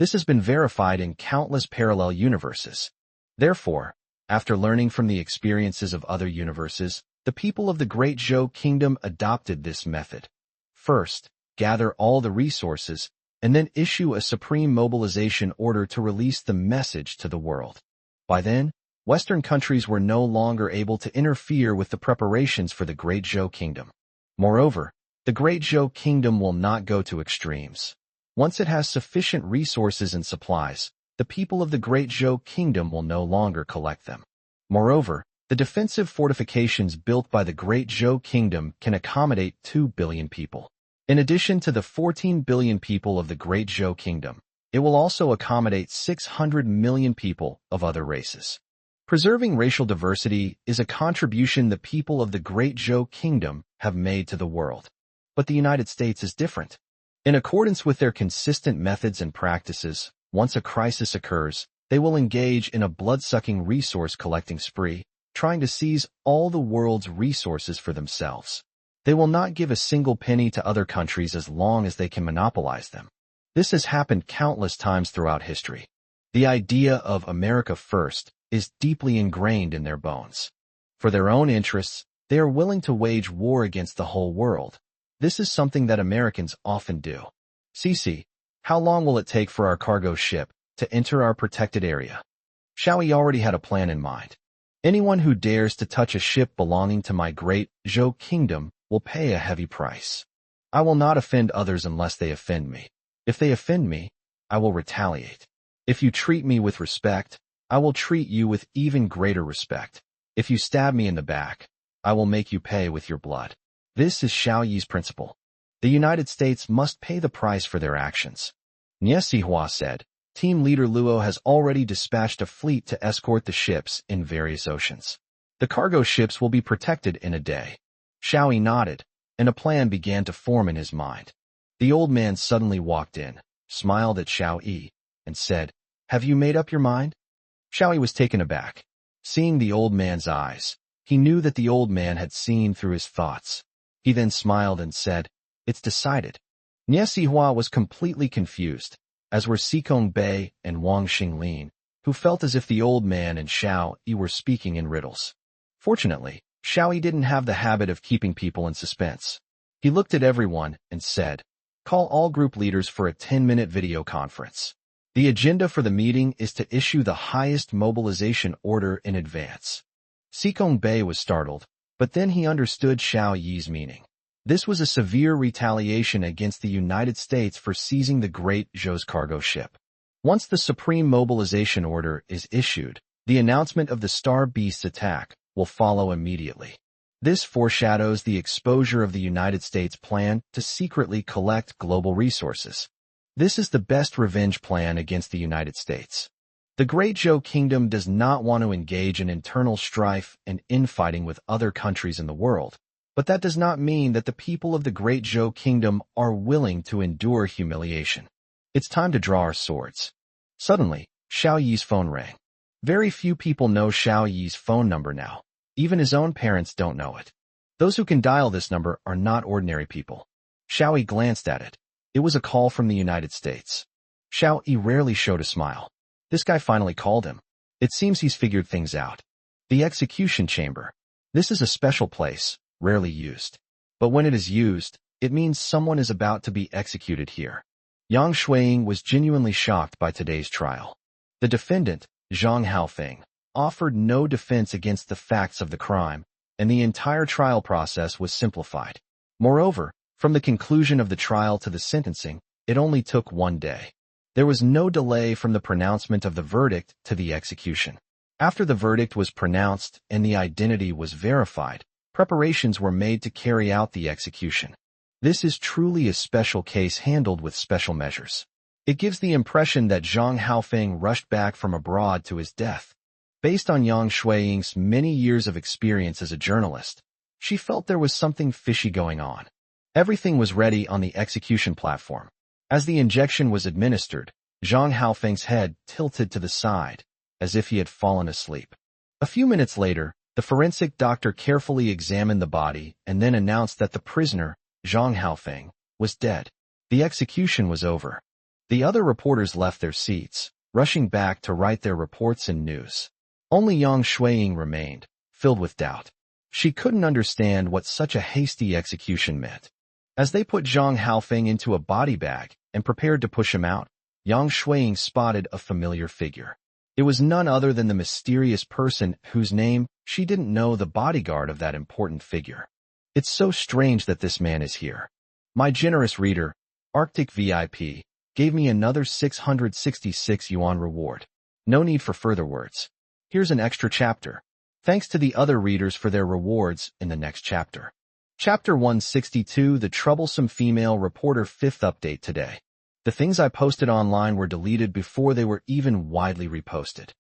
This has been verified in countless parallel universes. Therefore, after learning from the experiences of other universes, the people of the Great Zhou Kingdom adopted this method. First, gather all the resources, and then issue a supreme mobilization order to release the message to the world. By then, Western countries were no longer able to interfere with the preparations for the Great Zhou Kingdom. Moreover, the Great Zhou Kingdom will not go to extremes. Once it has sufficient resources and supplies, the people of the Great Zhou Kingdom will no longer collect them. Moreover, the defensive fortifications built by the Great Zhou Kingdom can accommodate 2 billion people. In addition to the 14 billion people of the Great Zhou Kingdom, it will also accommodate 600 million people of other races. Preserving racial diversity is a contribution the people of the Great Zhou Kingdom have made to the world. But the United States is different. In accordance with their consistent methods and practices, once a crisis occurs, they will engage in a blood-sucking resource-collecting spree, trying to seize all the world's resources for themselves. They will not give a single penny to other countries as long as they can monopolize them. This has happened countless times throughout history. The idea of America first is deeply ingrained in their bones. For their own interests, they are willing to wage war against the whole world. This is something that Americans often do. CC, how long will it take for our cargo ship to enter our protected area? Xiao Yi already had a plan in mind. Anyone who dares to touch a ship belonging to my Great Zhou Kingdom will pay a heavy price. I will not offend others unless they offend me. If they offend me, I will retaliate. If you treat me with respect, I will treat you with even greater respect. If you stab me in the back, I will make you pay with your blood. This is Xiao Yi's principle. The United States must pay the price for their actions. Mechs said, Team Leader Luo has already dispatched a fleet to escort the ships in various oceans. The cargo ships will be protected in a day. Xiao Yi nodded, and a plan began to form in his mind. The old man suddenly walked in, smiled at Xiao Yi, and said, Have you made up your mind? Xiao Yi was taken aback. Seeing the old man's eyes, he knew that the old man had seen through his thoughts. He then smiled and said, It's decided. Mechs was completely confused, as were Sikong Bei and Wang Xinglin, who felt as if the old man and Xiao Yi were speaking in riddles. Fortunately, Xiao Yi didn't have the habit of keeping people in suspense. He looked at everyone and said, Call all group leaders for a 10-minute video conference. The agenda for the meeting is to issue the highest mobilization order in advance. Sikong Bei was startled, but then he understood Xiao Yi's meaning. This was a severe retaliation against the United States for seizing the Great Zhou's cargo ship. Once the Supreme Mobilization Order is issued, the announcement of the Star Beast's attack will follow immediately. This foreshadows the exposure of the United States' plan to secretly collect global resources. This is the best revenge plan against the United States. The Great Zhou Kingdom does not want to engage in internal strife and infighting with other countries in the world, but that does not mean that the people of the Great Zhou Kingdom are willing to endure humiliation. It's time to draw our swords. Suddenly, Xiao Yi's phone rang. Very few people know Xiao Yi's phone number now. Even his own parents don't know it. Those who can dial this number are not ordinary people. Xiao Yi glanced at it. It was a call from the United States. Xiao Yi rarely showed a smile. This guy finally called him. It seems he's figured things out. The execution chamber. This is a special place, rarely used. But when it is used, it means someone is about to be executed here. Yang Shuiying was genuinely shocked by today's trial. The defendant, Zhang Haofeng, offered no defense against the facts of the crime, and the entire trial process was simplified. Moreover, from the conclusion of the trial to the sentencing, it only took 1 day. There was no delay from the pronouncement of the verdict to the execution. After the verdict was pronounced and the identity was verified, preparations were made to carry out the execution. This is truly a special case handled with special measures. It gives the impression that Zhang Haofeng rushed back from abroad to his death. Based on Yang Shuiying's many years of experience as a journalist, she felt there was something fishy going on. Everything was ready on the execution platform. As the injection was administered, Zhang Haofeng's head tilted to the side, as if he had fallen asleep. A few minutes later, the forensic doctor carefully examined the body and then announced that the prisoner, Zhang Haofeng, was dead. The execution was over. The other reporters left their seats, rushing back to write their reports and news. Only Yang Shuiying remained, filled with doubt. She couldn't understand what such a hasty execution meant. As they put Zhang Haofeng into a body bag and prepared to push him out, Yang Shuiying spotted a familiar figure. It was none other than the mysterious person whose name she didn't know, the bodyguard of that important figure. It's so strange that this man is here. My generous reader, Arctic VIP, gave me another 666 yuan reward. No need for further words. Here's an extra chapter. Thanks to the other readers for their rewards in the next chapter. Chapter 162, The Troublesome Female Reporter. 5th update today. The things I posted online were deleted before they were even widely reposted.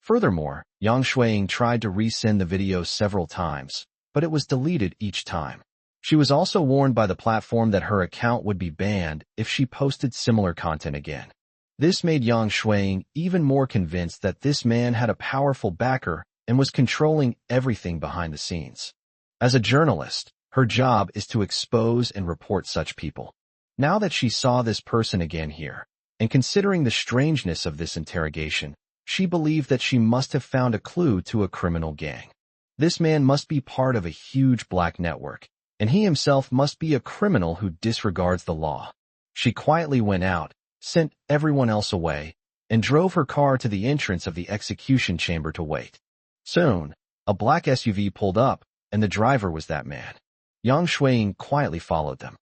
Furthermore, Yang Shuiying tried to resend the video several times, but it was deleted each time. She was also warned by the platform that her account would be banned if she posted similar content again. This made Yang Shuiying even more convinced that this man had a powerful backer and was controlling everything behind the scenes. As a journalist, her job is to expose and report such people. Now that she saw this person again here, and considering the strangeness of this interrogation, she believed that she must have found a clue to a criminal gang. This man must be part of a huge black network, and he himself must be a criminal who disregards the law. She quietly went out, sent everyone else away, and drove her car to the entrance of the execution chamber to wait. Soon, a black SUV pulled up, and the driver was that man. Yang Shuiying quietly followed them.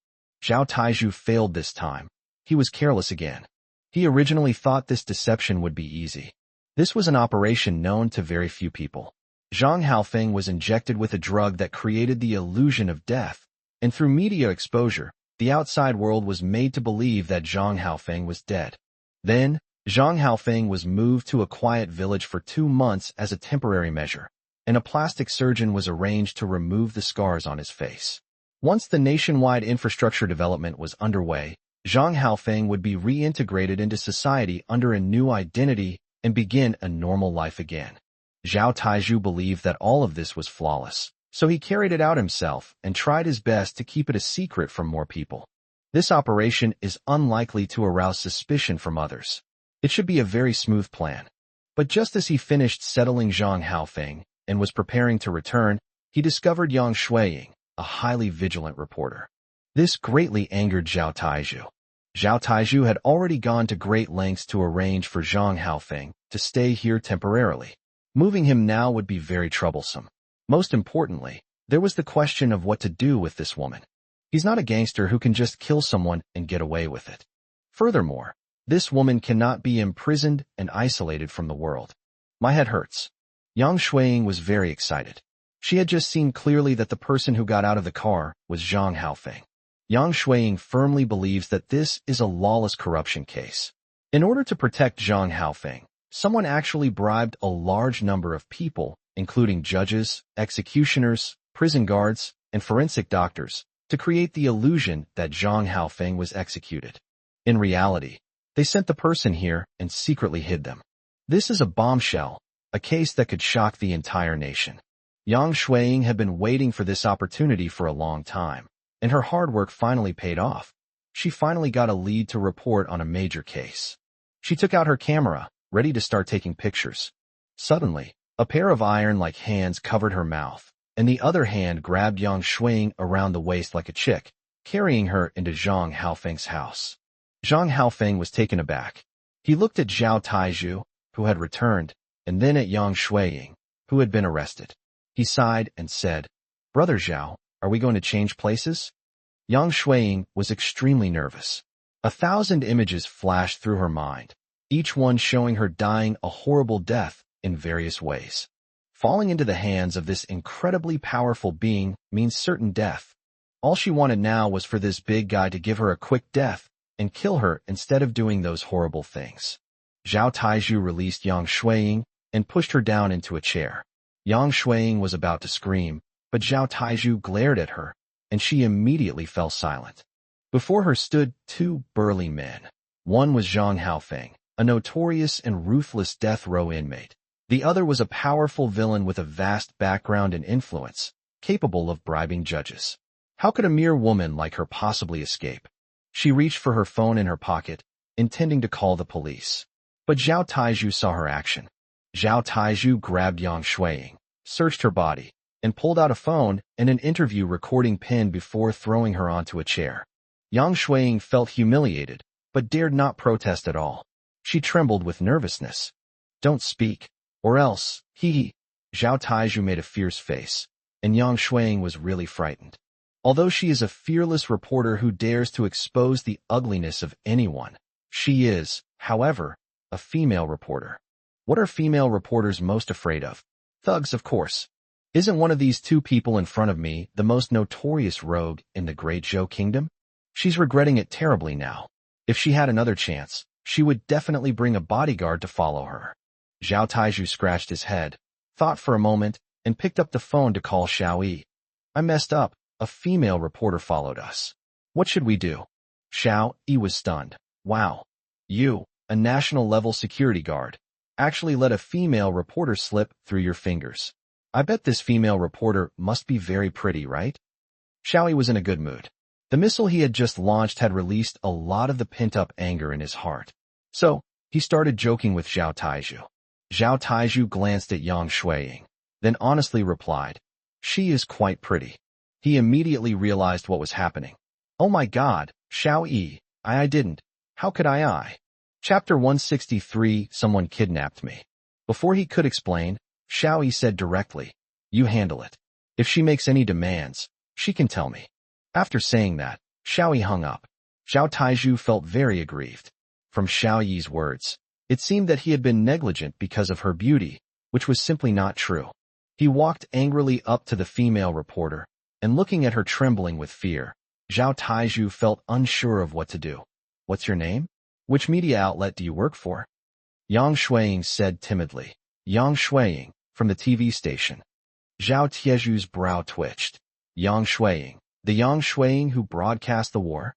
Zhao Taizhu failed this time. He was careless again. He originally thought this deception would be easy. This was an operation known to very few people. Zhang Haofeng was injected with a drug that created the illusion of death, and through media exposure, the outside world was made to believe that Zhang Haofeng was dead. Then, Zhang Haofeng was moved to a quiet village for 2 months as a temporary measure, and a plastic surgeon was arranged to remove the scars on his face. Once the nationwide infrastructure development was underway, Zhang Haofeng would be reintegrated into society under a new identity and begin a normal life again. Zhao Taizhu believed that all of this was flawless, so he carried it out himself and tried his best to keep it a secret from more people. This operation is unlikely to arouse suspicion from others. It should be a very smooth plan. But just as he finished settling Zhang Haofeng and was preparing to return, he discovered Yang Shuiying, a highly vigilant reporter. This greatly angered Zhao Taizhu. Zhao Taizhu had already gone to great lengths to arrange for Zhang Haofeng to stay here temporarily. Moving him now would be very troublesome. Most importantly, there was the question of what to do with this woman. He's not a gangster who can just kill someone and get away with it. Furthermore, this woman cannot be imprisoned and isolated from the world. My head hurts. Yang Shuiying was very excited. She had just seen clearly that the person who got out of the car was Zhang Haofeng. Yang Shuiying firmly believes that this is a lawless corruption case. In order to protect Zhang Haofeng, someone actually bribed a large number of people, including judges, executioners, prison guards, and forensic doctors, to create the illusion that Zhang Haofeng was executed. In reality, they sent the person here and secretly hid them. This is a bombshell, a case that could shock the entire nation. Yang Shuiying had been waiting for this opportunity for a long time, and her hard work finally paid off. She finally got a lead to report on a major case. She took out her camera, ready to start taking pictures. Suddenly, a pair of iron-like hands covered her mouth, and the other hand grabbed Yang Shuiying around the waist like a chick, carrying her into Zhang Haofeng's house. Zhang Haofeng was taken aback. He looked at Zhao Taizhu, who had returned, and then at Yang Shuiying, who had been arrested. He sighed and said, "Brother Zhao, are we going to change places?" Yang Shuiying was extremely nervous. 1,000 images flashed through her mind, each one showing her dying a horrible death in various ways. Falling into the hands of this incredibly powerful being means certain death. All she wanted now was for this big guy to give her a quick death and kill her instead of doing those horrible things. Zhao Taizhu released Yang Shuiying and pushed her down into a chair. Yang Shuiying was about to scream, but Zhao Taizhu glared at her, and she immediately fell silent. Before her stood two burly men. One was Zhang Haofeng, a notorious and ruthless death row inmate. The other was a powerful villain with a vast background and influence, capable of bribing judges. How could a mere woman like her possibly escape? She reached for her phone in her pocket, intending to call the police. But Zhao Taizhu saw her action. Zhao Taizhu grabbed Yang Shuiying, searched her body, and pulled out a phone and an interview recording pin before throwing her onto a chair. Yang Shuiying felt humiliated, but dared not protest at all. She trembled with nervousness. "Don't speak, or else, he." Zhao Taizhu made a fierce face, and Yang Shuiying was really frightened. Although she is a fearless reporter who dares to expose the ugliness of anyone, she is, however, a female reporter. What are female reporters most afraid of? Thugs, of course. Isn't one of these two people in front of me the most notorious rogue in the Great Zhou Kingdom? She's regretting it terribly now. If she had another chance, she would definitely bring a bodyguard to follow her. Zhao Taizhu scratched his head, thought for a moment, and picked up the phone to call Xiao Yi. "I messed up. A female reporter followed us. What should we do?" Xiao Yi was stunned. "Wow. You, a national-level security guard, actually let a female reporter slip through your fingers. I bet this female reporter must be very pretty, right?" Xiao Yi was in a good mood. The missile he had just launched had released a lot of the pent-up anger in his heart. So, he started joking with Zhao Taizhu. Zhao Taizhu glanced at Yang Shuiying, then honestly replied, "She is quite pretty." He immediately realized what was happening. "Oh my God, Xiao Yi, I didn't. How could I?" Chapter 163, Someone Kidnapped Me. Before he could explain, Xiao Yi said directly, "You handle it. If she makes any demands, she can tell me." After saying that, Xiao Yi hung up. Zhao Taizhu felt very aggrieved. From Xiao Yi's words, it seemed that he had been negligent because of her beauty, which was simply not true. He walked angrily up to the female reporter, and looking at her trembling with fear, Zhao Taizhu felt unsure of what to do. "What's your name? Which media outlet do you work for?" Yang Shuiying said timidly. "Yang Shuiying, from the TV station." Zhao Taizhu's brow twitched. Yang Shuiying, the Yang Shuiying who broadcast the war?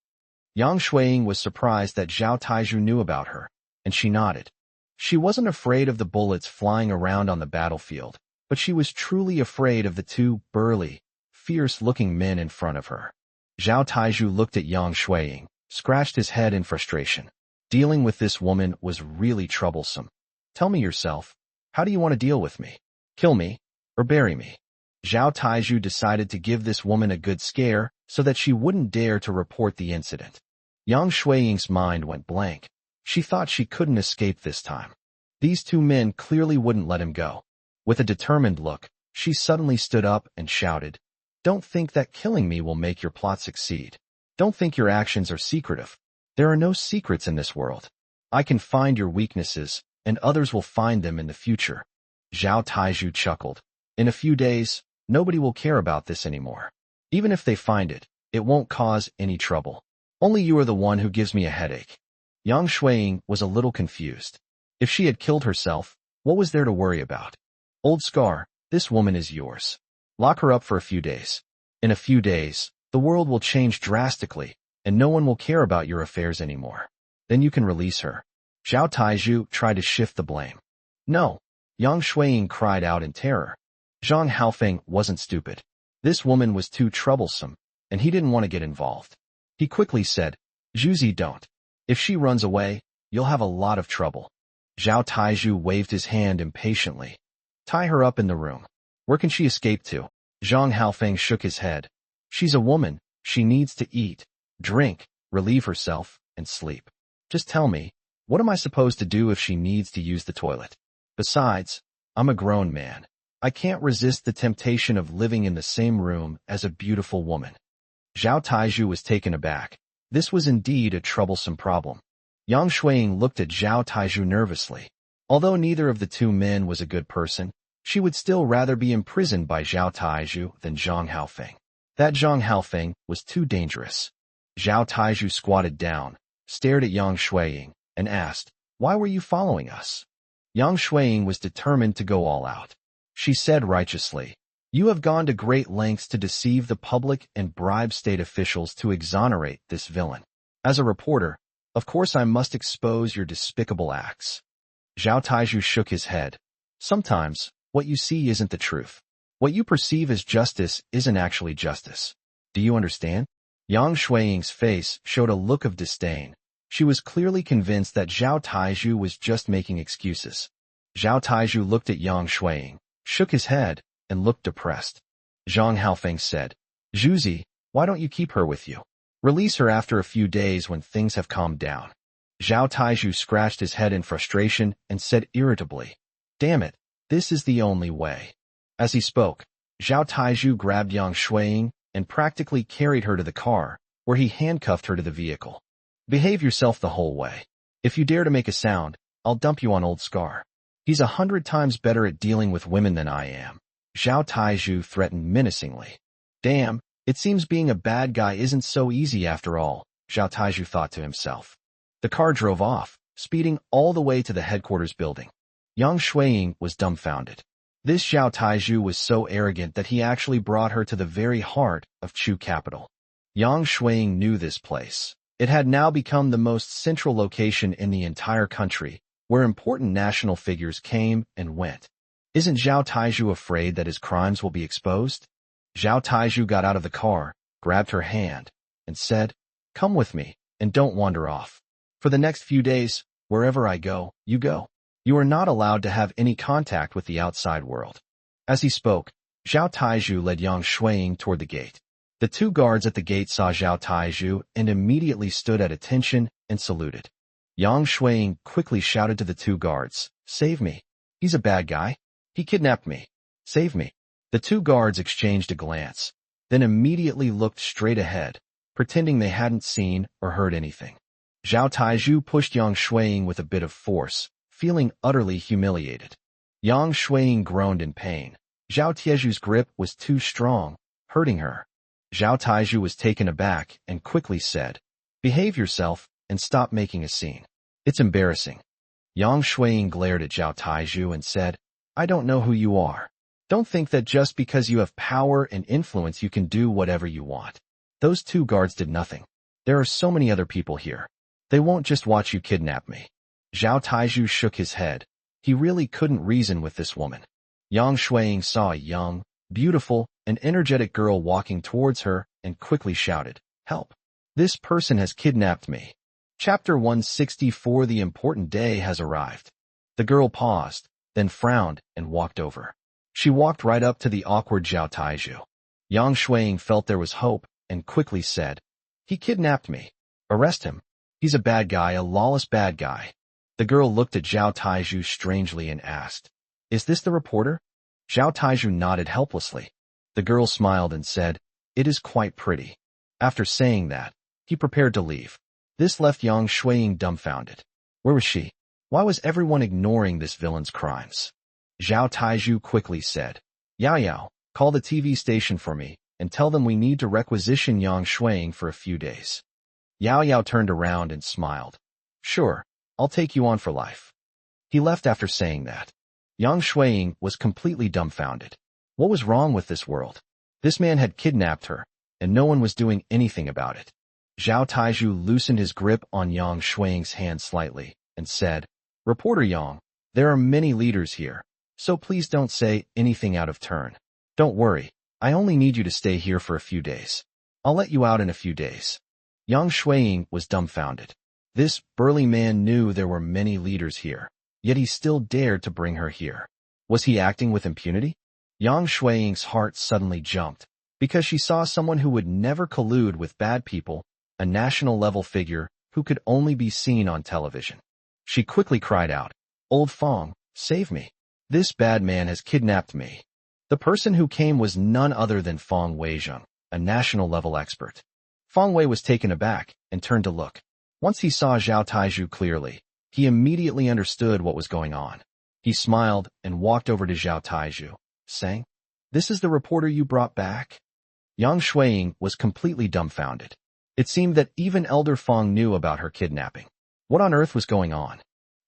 Yang Shuiying was surprised that Zhao Taizhu knew about her, and she nodded. She wasn't afraid of the bullets flying around on the battlefield, but she was truly afraid of the two burly, fierce-looking men in front of her. Zhao Taizhu looked at Yang Shuiying, scratched his head in frustration. Dealing with this woman was really troublesome. "Tell me yourself, how do you want to deal with me? Kill me, or bury me?" Zhao Taizhu decided to give this woman a good scare so that she wouldn't dare to report the incident. Yang Shuiying's mind went blank. She thought she couldn't escape this time. These two men clearly wouldn't let him go. With a determined look, she suddenly stood up and shouted, "Don't think that killing me will make your plot succeed. Don't think your actions are secretive. There are no secrets in this world. I can find your weaknesses, and others will find them in the future." Zhao Taizhu chuckled. "In a few days, Nobody will care about this anymore. Even if they find it, it won't cause any trouble. Only you are the one who gives me a headache. Yang Shuiying was a little confused. If she had killed herself, what was there to worry about? Old Scar, this woman is yours. Lock her up for a few days. In a few days, the world will change drastically, and no one will care about your affairs anymore. Then you can release her. Zhao Taizhu tried to shift the blame. No. Yang Shuiying cried out in terror. Zhang Haofeng wasn't stupid. This woman was too troublesome, and he didn't want to get involved. He quickly said, Zhuzi, don't. If she runs away, you'll have a lot of trouble. Zhao Taizhu waved his hand impatiently. Tie her up in the room. Where can she escape to? Zhang Haofeng shook his head. She's a woman. She needs to eat, drink, relieve herself, and sleep. Just tell me, what am I supposed to do if she needs to use the toilet? Besides, I'm a grown man. I can't resist the temptation of living in the same room as a beautiful woman. Zhao Taizhu was taken aback. This was indeed a troublesome problem. Yang Shuiying looked at Zhao Taizhu nervously. Although neither of the two men was a good person, she would still rather be imprisoned by Zhao Taizhu than Zhang Haofeng. That Zhang Haofeng was too dangerous. Zhao Taizhu squatted down, stared at Yang Shuiying, and asked, Why were you following us? Yang Shuiying was determined to go all out. She said righteously, You have gone to great lengths to deceive the public and bribe state officials to exonerate this villain. As a reporter, of course I must expose your despicable acts. Zhao Taizhu shook his head. Sometimes, what you see isn't the truth. What you perceive as justice isn't actually justice. Do you understand? Yang Shuiying's face showed a look of disdain. She was clearly convinced that Zhao Taizhu was just making excuses. Zhao Taizhu looked at Yang Shuiying, shook his head, and looked depressed. Zhang Haofeng said, Zhuzi, why don't you keep her with you? Release her after a few days when things have calmed down. Zhao Taizhu scratched his head in frustration and said irritably, Damn it, this is the only way. As he spoke, Zhao Taizhu grabbed Yang Shuiying and practically carried her to the car, where he handcuffed her to the vehicle. Behave yourself the whole way. If you dare to make a sound, I'll dump you on Old Scar. He's 100 times better at dealing with women than I am. Zhao Taizhu threatened menacingly. Damn, it seems being a bad guy isn't so easy after all, Zhao Taizhu thought to himself. The car drove off, speeding all the way to the headquarters building. Yang Shuiying was dumbfounded. This Zhao Taizhu was so arrogant that he actually brought her to the very heart of Chu capital. Yang Shuiying knew this place. It had now become the most central location in the entire country, where important national figures came and went. Isn't Zhao Taizhu afraid that his crimes will be exposed? Zhao Taizhu got out of the car, grabbed her hand, and said, Come with me, and don't wander off. For the next few days, wherever I go, you go. You are not allowed to have any contact with the outside world. As he spoke, Zhao Taizhu led Yang Shuiying toward the gate. The two guards at the gate saw Zhao Taizhu and immediately stood at attention and saluted. Yang Shuiying quickly shouted to the two guards, Save me. He's a bad guy. He kidnapped me. Save me. The two guards exchanged a glance, then immediately looked straight ahead, pretending they hadn't seen or heard anything. Zhao Taizhu pushed Yang Shuiying with a bit of force, feeling utterly humiliated. Yang Shuiying groaned in pain. Zhao Taizhu's grip was too strong, hurting her. Zhao Taizhu was taken aback and quickly said, Behave yourself and stop making a scene. It's embarrassing. Yang Shuiying glared at Zhao Taizhu and said, I don't know who you are. Don't think that just because you have power and influence you can do whatever you want. Those two guards did nothing. There are so many other people here. They won't just watch you kidnap me. Zhao Taizhu shook his head. He really couldn't reason with this woman. Yang Shuiying saw a young, beautiful, and energetic girl walking towards her and quickly shouted, Help! This person has kidnapped me. Chapter 164 The important day has arrived. The girl paused, then frowned and walked over. She walked right up to the awkward Zhao Taizhu. Yang Shuiying felt there was hope and quickly said, He kidnapped me. Arrest him. He's a bad guy, a lawless bad guy. The girl looked at Zhao Taizhu strangely and asked, Is this the reporter? Zhao Taizhu nodded helplessly. The girl smiled and said, It is quite pretty. After saying that, he prepared to leave. This left Yang Shuiying dumbfounded. Where was she? Why was everyone ignoring this villain's crimes? Zhao Taizhu quickly said, Yao Yao, Call the TV station for me and tell them we need to requisition Yang Shuiying for a few days. Yao Yao turned around and smiled. Sure, I'll take you on for life. He left after saying that. Yang Shuiying was completely dumbfounded. What was wrong with this world? This man had kidnapped her, and no one was doing anything about it. Zhao Taizhu loosened his grip on Yang Shuiying's hand slightly and said, Reporter Yang, there are many leaders here, so please don't say anything out of turn. Don't worry, I only need you to stay here for a few days. I'll let you out in a few days. Yang Shuiying was dumbfounded. This burly man knew there were many leaders here, yet he still dared to bring her here. Was he acting with impunity? Yang Shuiying's heart suddenly jumped, because she saw someone who would never collude with bad people, a national-level figure who could only be seen on television. She quickly cried out, Old Fong, save me. This bad man has kidnapped me. The person who came was none other than Fong Weizheng, a national-level expert. Fong Wei was taken aback and turned to look. Once he saw Zhao Taizhu clearly, he immediately understood what was going on. He smiled and walked over to Zhao Taizhu, saying, This is the reporter you brought back? Yang Shuiying was completely dumbfounded. It seemed that even Elder Fong knew about her kidnapping. What on earth was going on?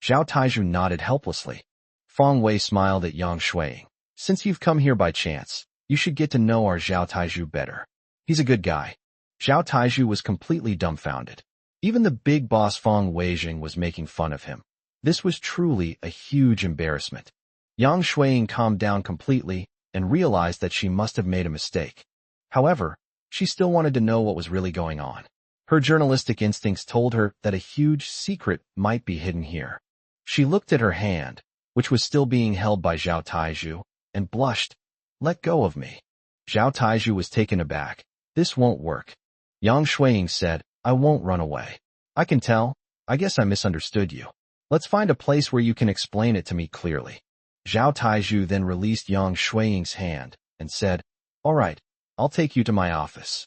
Zhao Taizhu nodded helplessly. Fong Wei smiled at Yang Shuiying. Since you've come here by chance, you should get to know our Zhao Taizhu better. He's a good guy. Zhao Taizhu was completely dumbfounded. Even the big boss Fong Weizheng was making fun of him. This was truly a huge embarrassment. Yang Shuiying calmed down completely and realized that she must have made a mistake. However, she still wanted to know what was really going on. Her journalistic instincts told her that a huge secret might be hidden here. She looked at her hand, which was still being held by Zhao Taizhu, and blushed. Let go of me. Zhao Taizhu was taken aback. This won't work. Yang Shuiying said, I won't run away. I can tell. I guess I misunderstood you. Let's find a place where you can explain it to me clearly. Zhao Taizhu then released Yang Shuiying's hand and said, All right, I'll take you to my office.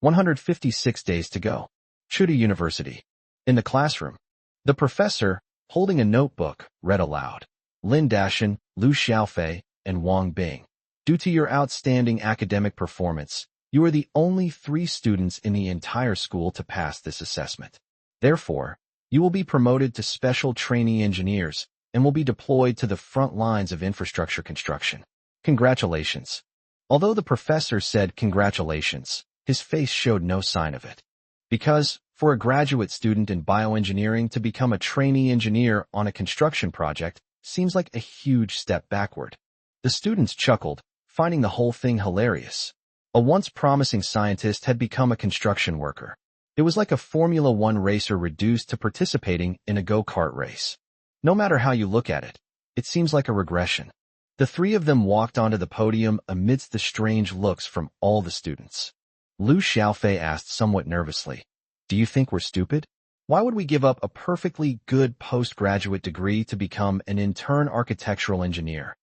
156 days to go. Chuda University. In the classroom, the professor, holding a notebook, read aloud. Lin Dashan, Lu Xiaofei, and Wang Bing. Due to your outstanding academic performance, you are the only 3 students in the entire school to pass this assessment. Therefore, you will be promoted to special trainee engineers and will be deployed to the front lines of infrastructure construction. Congratulations. Although the professor said congratulations, his face showed no sign of it. Because, for a graduate student in bioengineering to become a trainee engineer on a construction project seems like a huge step backward. The students chuckled, finding the whole thing hilarious. A once promising scientist had become a construction worker. It was like a Formula One racer reduced to participating in a go-kart race. No matter how you look at it, it seems like a regression. The 3 of them walked onto the podium amidst the strange looks from all the students. Lu Xiaofei asked somewhat nervously, Do you think we're stupid? Why would we give up a perfectly good postgraduate degree to become an intern architectural engineer?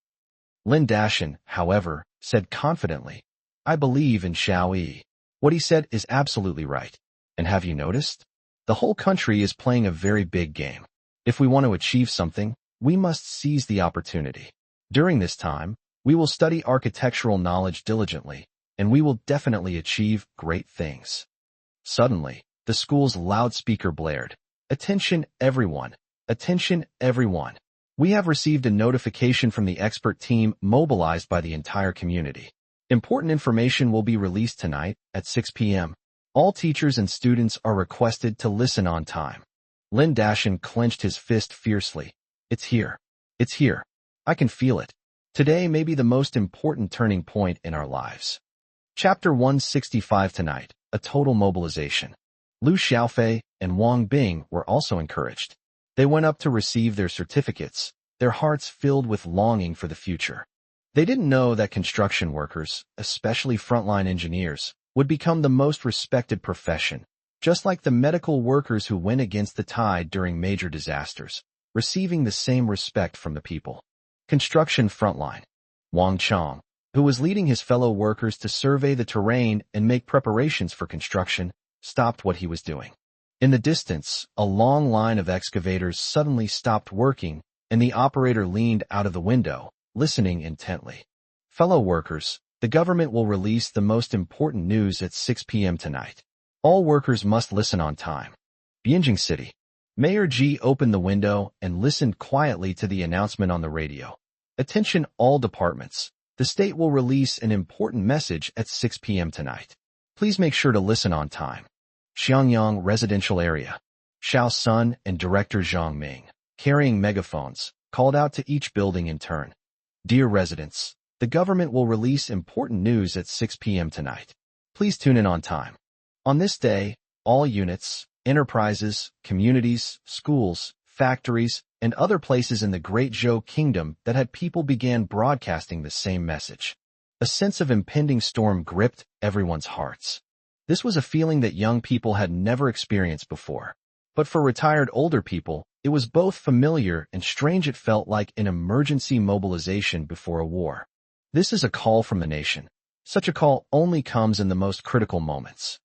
Lin Dashan, however, said confidently, I believe in Xiao Yi. What he said is absolutely right. And have you noticed? The whole country is playing a very big game. If we want to achieve something, we must seize the opportunity. During this time, we will study architectural knowledge diligently, and we will definitely achieve great things. Suddenly, the school's loudspeaker blared. Attention everyone! Attention everyone! We have received a notification from the expert team mobilized by the entire community. Important information will be released tonight at 6 p.m. All teachers and students are requested to listen on time. Lin Dashan clenched his fist fiercely. It's here. It's here. I can feel it. Today may be the most important turning point in our lives. Chapter 165 tonight, a total mobilization. Lu Xiaofei and Wang Bing were also encouraged. They went up to receive their certificates, their hearts filled with longing for the future. They didn't know that construction workers, especially frontline engineers, would become the most respected profession, just like the medical workers who went against the tide during major disasters, receiving the same respect from the people. Construction frontline. Wang Chong, who was leading his fellow workers to survey the terrain and make preparations for construction, stopped what he was doing. In the distance, a long line of excavators suddenly stopped working, and the operator leaned out of the window, listening intently. Fellow workers, The government will release the most important news at 6 p.m. tonight. All workers must listen on time. Beijing City. Mayor Ji opened the window and listened quietly to the announcement on the radio. Attention all departments. The state will release an important message at 6 p.m. tonight. Please make sure to listen on time. Xiangyang Residential Area. Xiao Sun and Director Zhang Ming, carrying megaphones, called out to each building in turn. Dear residents, the government will release important news at 6 p.m. tonight. Please tune in on time. On this day, all units, enterprises, communities, schools, factories, and other places in the Great Zhou Kingdom that had people began broadcasting the same message. A sense of impending storm gripped everyone's hearts. This was a feeling that young people had never experienced before. But for retired older people, it was both familiar and strange. It felt like an emergency mobilization before a war. This is a call from the nation. Such a call only comes in the most critical moments.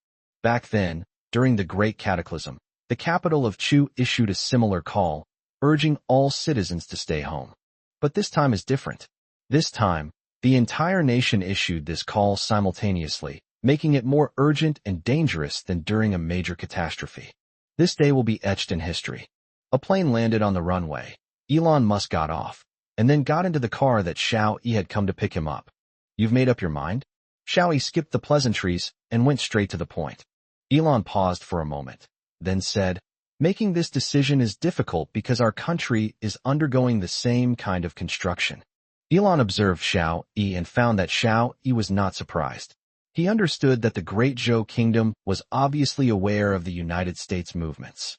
Back then, during the Great Cataclysm, the capital of Chu issued a similar call, urging all citizens to stay home. But this time is different. This time, the entire nation issued this call simultaneously, making it more urgent and dangerous than during a major catastrophe. This day will be etched in history. A plane landed on the runway. Elon Musk got off, and then got into the car that Xiao Yi had come to pick him up. You've made up your mind? Xiao Yi skipped the pleasantries and went straight to the point. Elon paused for a moment, then said, making this decision is difficult because our country is undergoing the same kind of construction. Elon observed Xiao Yi and found that Xiao Yi was not surprised. He understood that the Great Zhou Kingdom was obviously aware of the United States movements.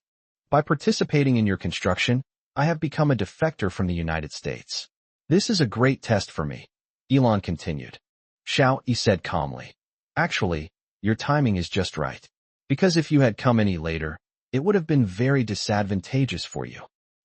By participating in your construction, I have become a defector from the United States. This is a great test for me, Elon continued. Xiao Yi said calmly. Actually, your timing is just right. Because if you had come any later, it would have been very disadvantageous for you.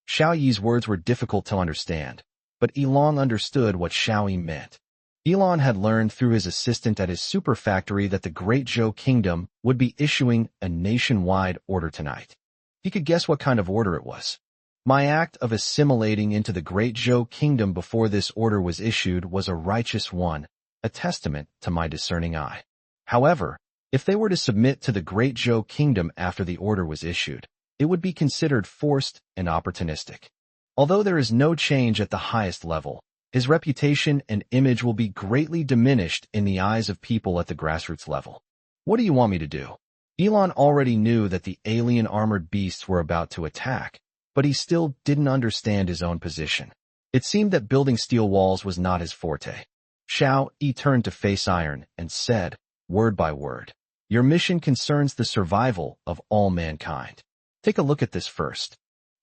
Xiao Yi's words were difficult to understand, but Elon understood what Xiao Yi meant. Elon had learned through his assistant at his super factory that the Great Zhou Kingdom would be issuing a nationwide order tonight. He could guess what kind of order it was. My act of assimilating into the Great Zhou Kingdom before this order was issued was a righteous one, a testament to my discerning eye. However, if they were to submit to the Great Zhou Kingdom after the order was issued, it would be considered forced and opportunistic. Although there is no change at the highest level, his reputation and image will be greatly diminished in the eyes of people at the grassroots level. What do you want me to do? Elon already knew that the alien armored beasts were about to attack, but he still didn't understand his own position. It seemed that building steel walls was not his forte. Xiao Yi turned to face Iron and said, word by word, your mission concerns the survival of all mankind. Take a look at this first.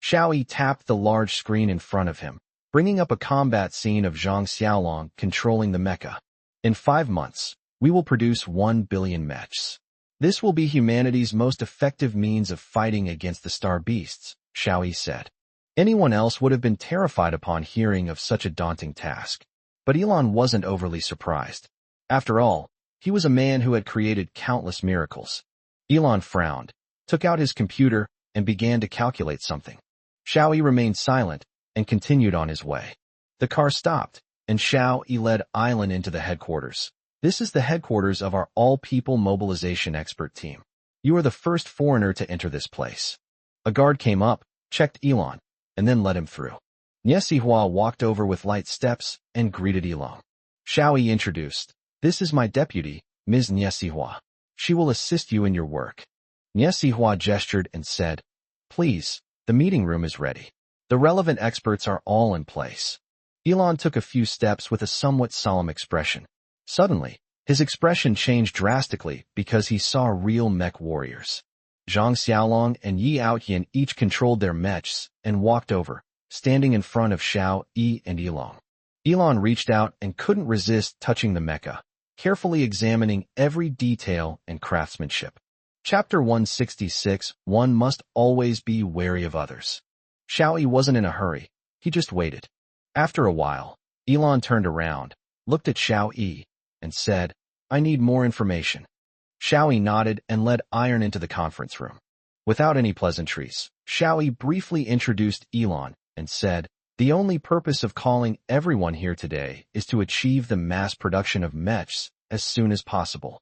Xiao Yi tapped the large screen in front of him, bringing up a combat scene of Zhang Xiaolong controlling the mecha. In 5 months, we will produce 1 billion mechs. This will be humanity's most effective means of fighting against the star beasts, Xiao Yi said. Anyone else would have been terrified upon hearing of such a daunting task. But Elon wasn't overly surprised. After all, he was a man who had created countless miracles. Elon frowned, took out his computer, and began to calculate something. Xiao Yi remained silent and continued on his way. The car stopped, and Xiao Yi led Island into the headquarters. This is the headquarters of our all-people mobilization expert team. You are the first foreigner to enter this place. A guard came up, checked Elon, and then let him through. Niesihua walked over with light steps and greeted Elon. Xiao Yi introduced, this is my deputy, Ms. Niesihua. She will assist you in your work. Niesihua gestured and said, please, the meeting room is ready. The relevant experts are all in place. Elon took a few steps with a somewhat solemn expression. Suddenly, his expression changed drastically because he saw real mech warriors. Zhang Xiaolong and Yi Outyan each controlled their mechs and walked over, standing in front of Xiao Yi and Elon. Elon reached out and couldn't resist touching the mecha, carefully examining every detail and craftsmanship. Chapter 166, One must always be wary of others. Xiao Yi wasn't in a hurry, he just waited. After a while, Elon turned around, looked at Xiao Yi, and said, I need more information. Xiao Yi nodded and led Iron into the conference room. Without any pleasantries, Xiao Yi briefly introduced Elon and said, The only purpose of calling everyone here today is to achieve the mass production of mechs as soon as possible.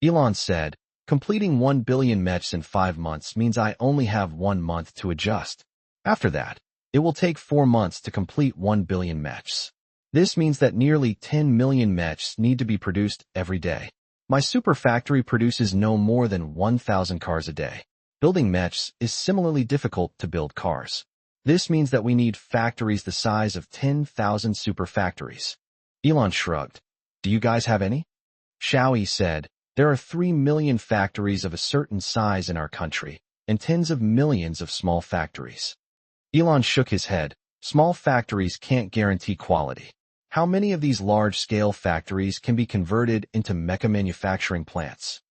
Elon said, completing 1 billion mechs in 5 months means I only have 1 month to adjust. After that, it will take 4 months to complete 1 billion mechs. This means that nearly 10 million mechs need to be produced every day. My super factory produces no more than 1,000 cars a day. Building mechs is similarly difficult to build cars. This means that we need factories the size of 10,000 super factories. Elon shrugged. Do you guys have any? Xiao Yi said, there are 3 million factories of a certain size in our country, and tens of millions of small factories. Elon shook his head. Small factories can't guarantee quality. How many of these large-scale factories can be converted into mecha manufacturing plants?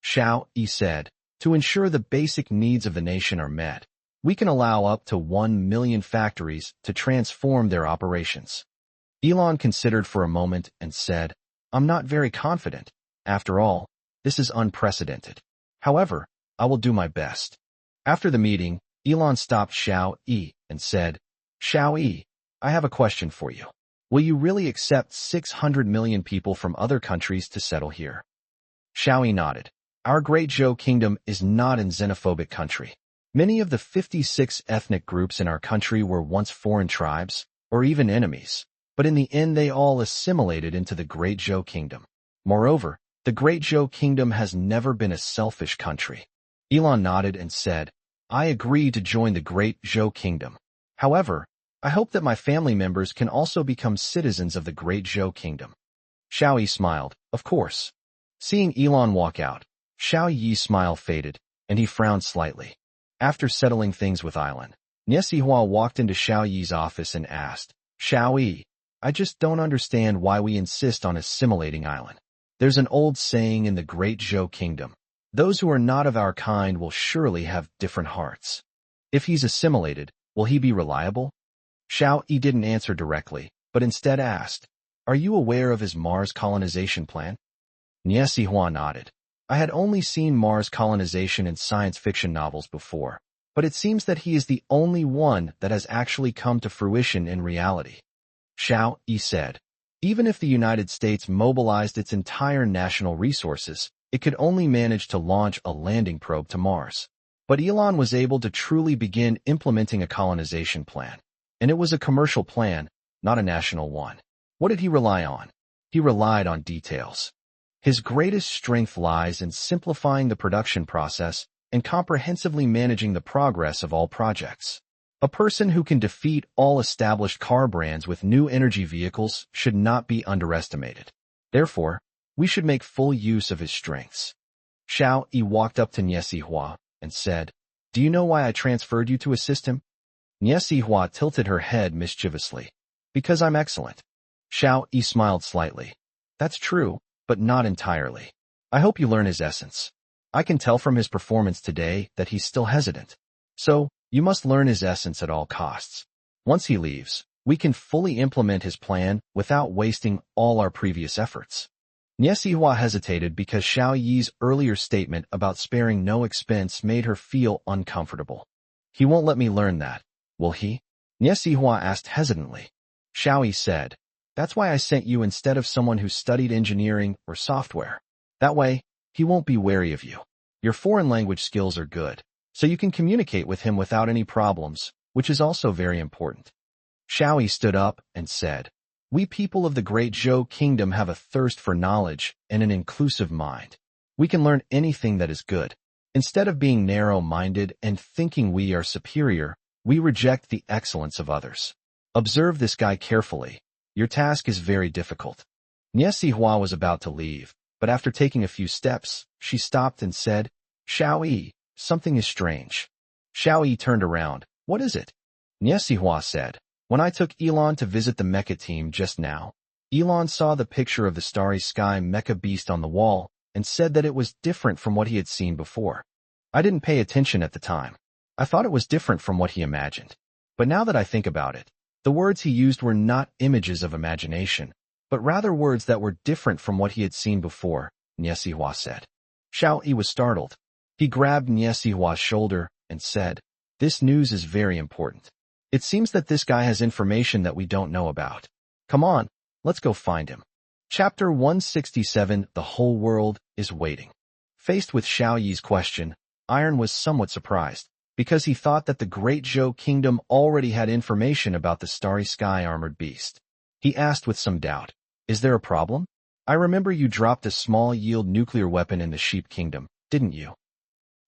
Xiao Yi said, to ensure the basic needs of the nation are met, we can allow up to 1 million factories to transform their operations. Elon considered for a moment and said, I'm not very confident. After all, this is unprecedented. However, I will do my best. After the meeting, Elon stopped Xiao Yi and said, Xiao Yi, I have a question for you. Will you really accept 600 million people from other countries to settle here? Xiao Yi nodded. Our Great Zhou Kingdom is not a xenophobic country. Many of the 56 ethnic groups in our country were once foreign tribes, or even enemies, but in the end they all assimilated into the Great Zhou Kingdom. Moreover, the Great Zhou Kingdom has never been a selfish country. Elon nodded and said, I agree to join the Great Zhou Kingdom. However, I hope that my family members can also become citizens of the Great Zhou Kingdom. Xiao Yi smiled, of course. Seeing Elon walk out, Xiao Yi's smile faded, and he frowned slightly. After settling things with Island, Niesihua walked into Xiao Yi's office and asked, Xiao Yi, I just don't understand why we insist on assimilating Island. There's an old saying in the Great Zhou Kingdom, those who are not of our kind will surely have different hearts. If he's assimilated, will he be reliable? Xiao Yi didn't answer directly, but instead asked, are you aware of his Mars colonization plan? Niesihua nodded. I had only seen Mars colonization in science fiction novels before, but it seems that he is the only one that has actually come to fruition in reality. Xiao Yi said, even if the United States mobilized its entire national resources, it could only manage to launch a landing probe to Mars. But Elon was able to truly begin implementing a colonization plan. And it was a commercial plan, not a national one. What did he rely on? He relied on details. His greatest strength lies in simplifying the production process and comprehensively managing the progress of all projects. A person who can defeat all established car brands with new energy vehicles should not be underestimated. Therefore, we should make full use of his strengths. Xiao Yi walked up to Niesihua and said, do you know why I transferred you to assist him? Niesihua tilted her head mischievously. Because I'm excellent. Xiao Yi smiled slightly. That's true, but not entirely. I hope you learn his essence. I can tell from his performance today that he's still hesitant. So, you must learn his essence at all costs. Once he leaves, we can fully implement his plan without wasting all our previous efforts. Niesihua hesitated because Xiao Yi's earlier statement about sparing no expense made her feel uncomfortable. He won't let me learn that, will he? Niesihua asked hesitantly. Xiao Yi said, that's why I sent you instead of someone who studied engineering or software. That way, he won't be wary of you. Your foreign language skills are good, so you can communicate with him without any problems, which is also very important. Xiao Yi stood up and said, we people of the Great Zhou Kingdom have a thirst for knowledge and an inclusive mind. We can learn anything that is good. Instead of being narrow-minded and thinking we are superior, we reject the excellence of others. Observe this guy carefully. Your task is very difficult. Niesihua was about to leave, but after taking a few steps, she stopped and said, Xiao Yi, something is strange. Xiao Yi turned around. What is it? Niesihua said, when I took Elon to visit the mecha team just now, Elon saw the picture of the starry sky mecha beast on the wall and said that it was different from what he had seen before. I didn't pay attention at the time. I thought it was different from what he imagined. But now that I think about it, the words he used were not images of imagination, but rather words that were different from what he had seen before, Niesihua said. Xiao Yi was startled. He grabbed Niesihua's shoulder and said, this news is very important. It seems that this guy has information that we don't know about. Come on, let's go find him. Chapter 167, The Whole World is Waiting. Faced with Xiao Yi's question, Iron was somewhat surprised, because he thought that the Great Zhou Kingdom already had information about the Starry Sky armored beast. He asked with some doubt, "Is there a problem? I remember you dropped a small-yield nuclear weapon in the Sheep Kingdom, didn't you?"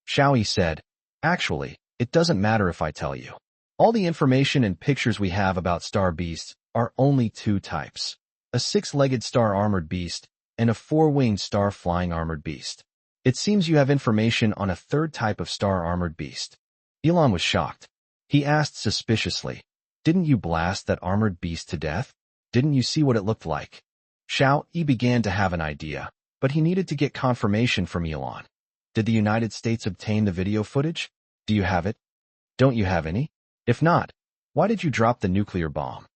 Xiao Yi said, "Actually, it doesn't matter if I tell you. All the information and pictures we have about star beasts are only two types: a six-legged star-armored beast and a four-winged star-flying armored beast. It seems you have information on a third type of star-armored beast." Elon was shocked. He asked suspiciously, "Didn't you blast that armored beast to death? Didn't you see what it looked like?" Xiao Yi began to have an idea, but he needed to get confirmation from Elon. "Did the United States obtain the video footage? Do you have it? Don't you have any? If not, why did you drop the nuclear bomb?"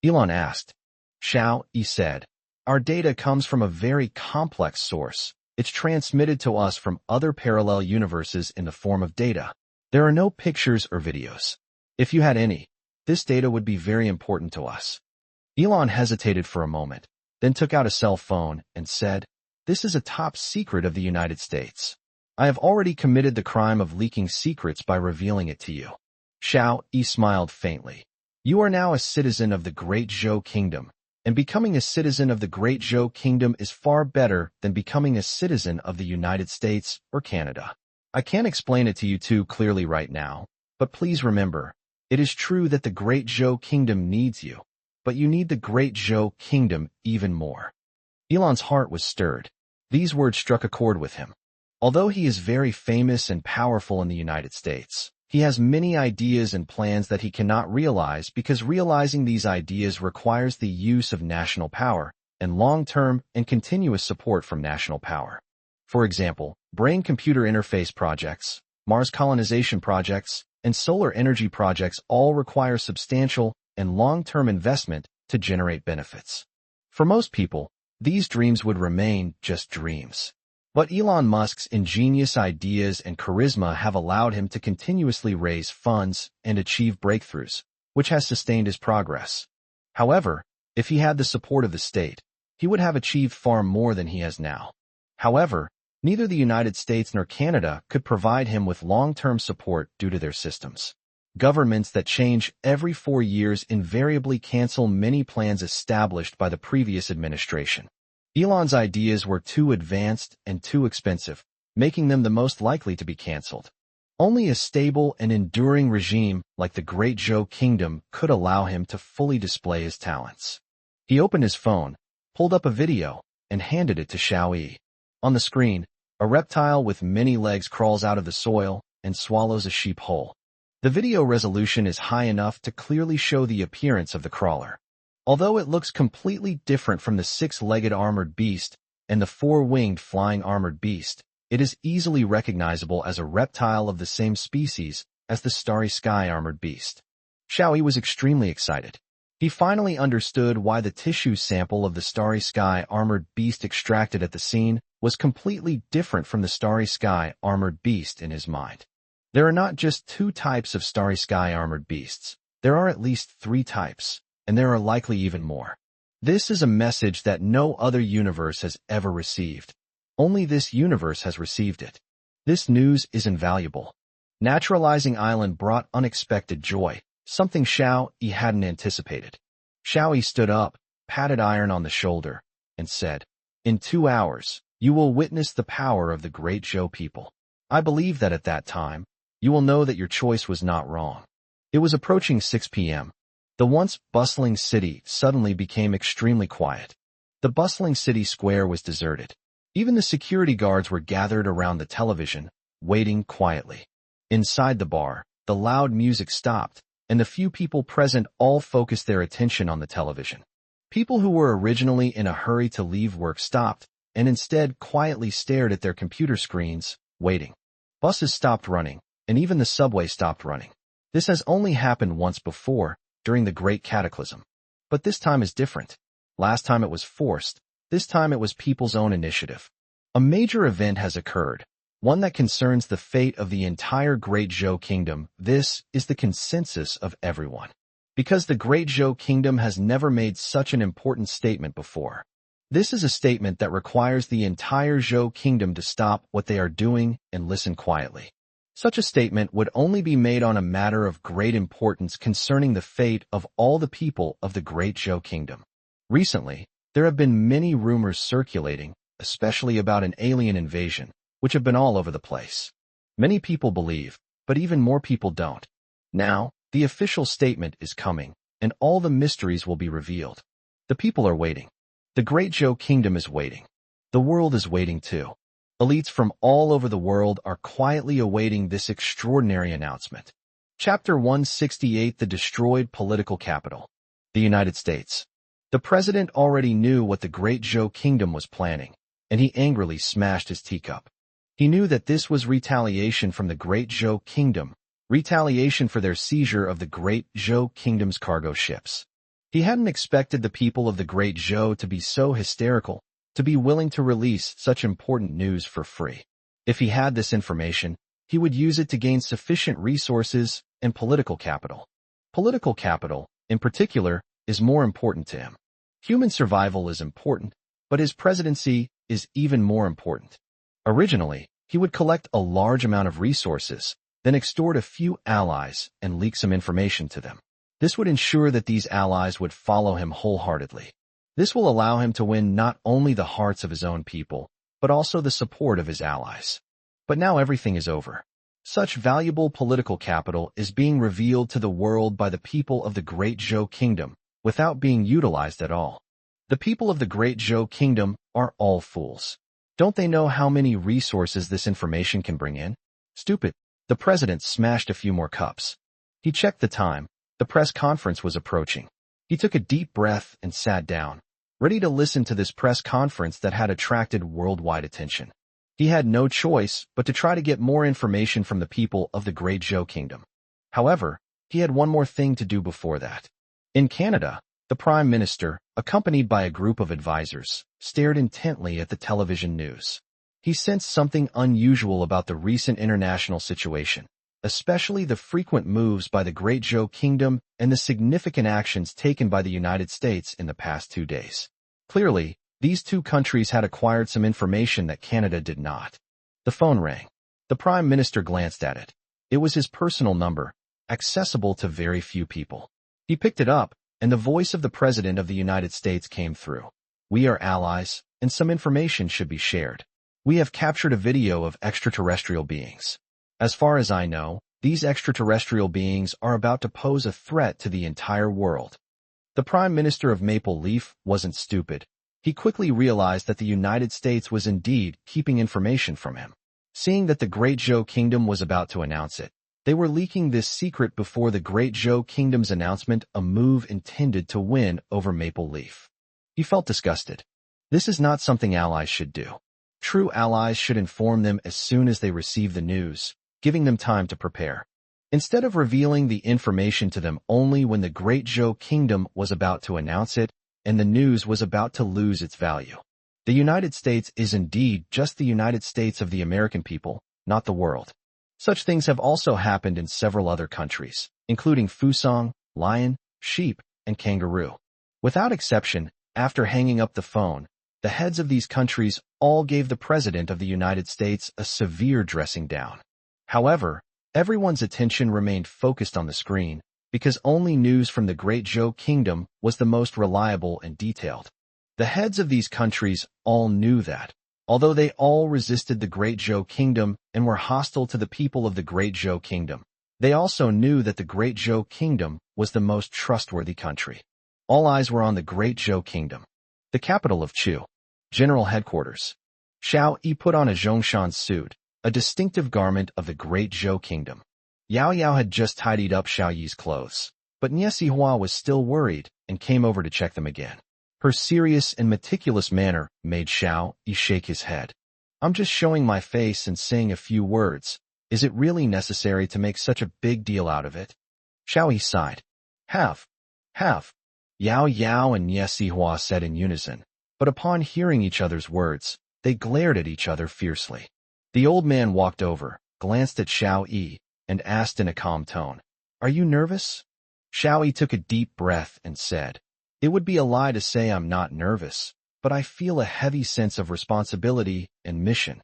Elon asked. Xiao Yi said, "Our data comes from a very complex source. It's transmitted to us from other parallel universes in the form of data. There are no pictures or videos. If you had any, this data would be very important to us." Elon hesitated for a moment, then took out a cell phone and said, "This is a top secret of the United States. I have already committed the crime of leaking secrets by revealing it to you." Xiao Yi smiled faintly. "You are now a citizen of the Great Zhou Kingdom, and becoming a citizen of the Great Zhou Kingdom is far better than becoming a citizen of the United States or Canada. I can't explain it to you too clearly right now, but please remember, it is true that the Great Zhou Kingdom needs you, but you need the Great Zhou Kingdom even more." Elon's heart was stirred. These words struck a chord with him. Although he is very famous and powerful in the United States, he has many ideas and plans that he cannot realize because realizing these ideas requires the use of national power and long-term and continuous support from national power. For example, brain-computer interface projects, Mars colonization projects, and solar energy projects all require substantial and long-term investment to generate benefits. For most people, these dreams would remain just dreams. But Elon Musk's ingenious ideas and charisma have allowed him to continuously raise funds and achieve breakthroughs, which has sustained his progress. However, if he had the support of the state, he would have achieved far more than he has now. However, neither the United States nor Canada could provide him with long-term support due to their systems. Governments that change every 4 years invariably cancel many plans established by the previous administration. Elon's ideas were too advanced and too expensive, making them the most likely to be canceled. Only a stable and enduring regime like the Great Zhou Kingdom could allow him to fully display his talents. He opened his phone, pulled up a video, and handed it to Xiao Yi. On the screen, a reptile with many legs crawls out of the soil and swallows a sheep whole. The video resolution is high enough to clearly show the appearance of the crawler. Although it looks completely different from the six-legged armored beast and the four-winged flying armored beast, it is easily recognizable as a reptile of the same species as the Starry Sky armored beast. Xiao Yi was extremely excited. He finally understood why the tissue sample of the Starry Sky armored beast extracted at the scene was completely different from the Starry Sky armored beast in his mind. There are not just two types of Starry Sky armored beasts. There are at least 3 types, and there are likely even more. This is a message that no other universe has ever received. Only this universe has received it. This news is invaluable. Naturalizing Island brought unexpected joy, something Xiao Yi hadn't anticipated. Xiao Yi stood up, patted Iron on the shoulder, and said, "In 2 hours, you will witness the power of the Great Zhou people. I believe that at that time, you will know that your choice was not wrong." It was approaching 6 p.m. The once bustling city suddenly became extremely quiet. The bustling city square was deserted. Even the security guards were gathered around the television, waiting quietly. Inside the bar, the loud music stopped, and the few people present all focused their attention on the television. People who were originally in a hurry to leave work stopped, and instead quietly stared at their computer screens, waiting. Buses stopped running, and even the subway stopped running. This has only happened once before, during the Great Cataclysm. But this time is different. Last time it was forced. This time it was people's own initiative. A major event has occurred, one that concerns the fate of the entire Great Zhou Kingdom. This is the consensus of everyone. Because the Great Zhou Kingdom has never made such an important statement before. This is a statement that requires the entire Zhou Kingdom to stop what they are doing and listen quietly. Such a statement would only be made on a matter of great importance concerning the fate of all the people of the Great Zhou Kingdom. Recently, there have been many rumors circulating, especially about an alien invasion, which have been all over the place. Many people believe, but even more people don't. Now, the official statement is coming, and all the mysteries will be revealed. The people are waiting. The Great Zhou Kingdom is waiting. The world is waiting too. Elites from all over the world are quietly awaiting this extraordinary announcement. Chapter 168: The Destroyed Political Capital. The United States. The president already knew what the Great Zhou Kingdom was planning, and he angrily smashed his teacup. He knew that this was retaliation from the Great Zhou Kingdom, retaliation for their seizure of the Great Zhou Kingdom's cargo ships. He hadn't expected the people of the Great Zhou to be so hysterical, to be willing to release such important news for free. If he had this information, he would use it to gain sufficient resources and political capital. Political capital, in particular, is more important to him. Human survival is important, but his presidency is even more important. Originally, he would collect a large amount of resources, then extort a few allies and leak some information to them. This would ensure that these allies would follow him wholeheartedly. This will allow him to win not only the hearts of his own people, but also the support of his allies. But now everything is over. Such valuable political capital is being revealed to the world by the people of the Great Zhou Kingdom, without being utilized at all. The people of the Great Zhou Kingdom are all fools. Don't they know how many resources this information can bring in? Stupid. The president smashed a few more cups. He checked the time. The press conference was approaching. He took a deep breath and sat down, ready to listen to this press conference that had attracted worldwide attention. He had no choice but to try to get more information from the people of the Great Zhou Kingdom. However, he had one more thing to do before that. In Canada, the Prime Minister, accompanied by a group of advisors, stared intently at the television news. He sensed something unusual about the recent international situation, especially the frequent moves by the Great Zhou Kingdom and the significant actions taken by the United States in the past 2 days. Clearly, these two countries had acquired some information that Canada did not. The phone rang. The Prime Minister glanced at it. It was his personal number, accessible to very few people. He picked it up, and the voice of the President of the United States came through. We are allies, and some information should be shared. We have captured a video of extraterrestrial beings. As far as I know, these extraterrestrial beings are about to pose a threat to the entire world. The Prime Minister of Maple Leaf wasn't stupid. He quickly realized that the United States was indeed keeping information from him. Seeing that the Great Zhou Kingdom was about to announce it, they were leaking this secret before the Great Zhou Kingdom's announcement, a move intended to win over Maple Leaf. He felt disgusted. This is not something allies should do. True allies should inform them as soon as they receive the news, giving them time to prepare. Instead of revealing the information to them only when the Great Zhou Kingdom was about to announce it, and the news was about to lose its value. The United States is indeed just the United States of the American people, not the world. Such things have also happened in several other countries, including Fusang, lion, sheep, and kangaroo. Without exception, after hanging up the phone, the heads of these countries all gave the President of the United States a severe dressing down. However, everyone's attention remained focused on the screen, because only news from the Great Zhou Kingdom was the most reliable and detailed. The heads of these countries all knew that, although they all resisted the Great Zhou Kingdom and were hostile to the people of the Great Zhou Kingdom, they also knew that the Great Zhou Kingdom was the most trustworthy country. All eyes were on the Great Zhou Kingdom, the capital of Chu. General Headquarters. Xiao Yi put on a Zhongshan suit, a distinctive garment of the Great Zhou Kingdom. Yao Yao had just tidied up Xiao Yi's clothes, but Nie Xihua was still worried and came over to check them again. Her serious and meticulous manner made Xiao Yi shake his head. I'm just showing my face and saying a few words. Is it really necessary to make such a big deal out of it? Xiao Yi sighed. Have. Yao Yao and Nie Xihua said in unison, but upon hearing each other's words, they glared at each other fiercely. The old man walked over, glanced at Xiao Yi, and asked in a calm tone, Are you nervous? Xiao Yi took a deep breath and said, "It would be a lie to say I'm not nervous, but I feel a heavy sense of responsibility and mission."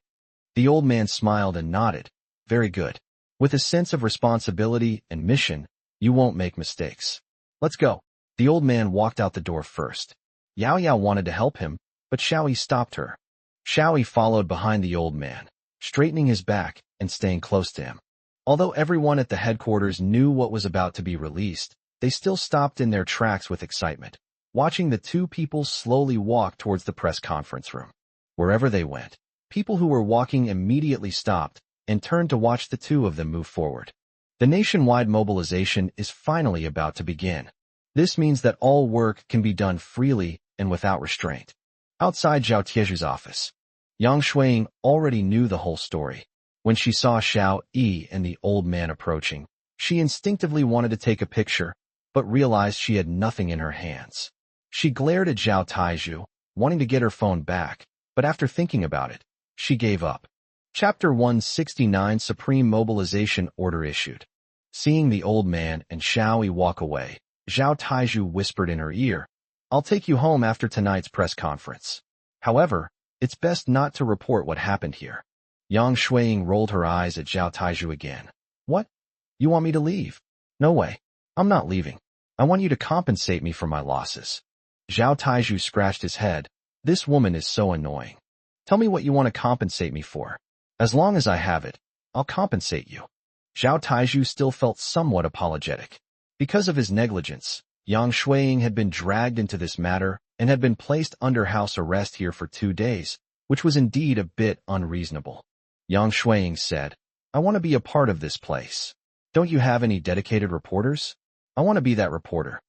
The old man smiled and nodded. "Very good. With a sense of responsibility and mission, you won't make mistakes. Let's go." The old man walked out the door first. Yao Yao wanted to help him, but Xiao Yi stopped her. Xiao Yi followed behind the old man, straightening his back and staying close to him. Although everyone at the headquarters knew what was about to be released, they still stopped in their tracks with excitement, watching the two people slowly walk towards the press conference room. Wherever they went, people who were walking immediately stopped and turned to watch the two of them move forward. The nationwide mobilization is finally about to begin. This means that all work can be done freely and without restraint. Outside Zhao Tieju's office, Yang Shuiying already knew the whole story. When she saw Xiao Yi and the old man approaching, she instinctively wanted to take a picture, but realized she had nothing in her hands. She glared at Zhao Taiju, wanting to get her phone back, but after thinking about it, she gave up. Chapter 169 Supreme Mobilization Order Issued. Seeing the old man and Xiao Yi walk away, Zhao Taiju whispered in her ear, "I'll take you home after tonight's press conference. However, it's best not to report what happened here." Yang Shuiying rolled her eyes at Zhao Taiju again. "What? You want me to leave?" "No way. I'm not leaving. I want you to compensate me for my losses." Zhao Taiju scratched his head. "This woman is so annoying. Tell me what you want to compensate me for. As long as I have it, I'll compensate you." Zhao Taiju still felt somewhat apologetic. Because of his negligence, Yang Shuiying had been dragged into this matter and had been placed under house arrest here for 2 days, which was indeed a bit unreasonable. Yang Shuiying said, "I want to be a part of this place. Don't you have any dedicated reporters? I want to be that reporter."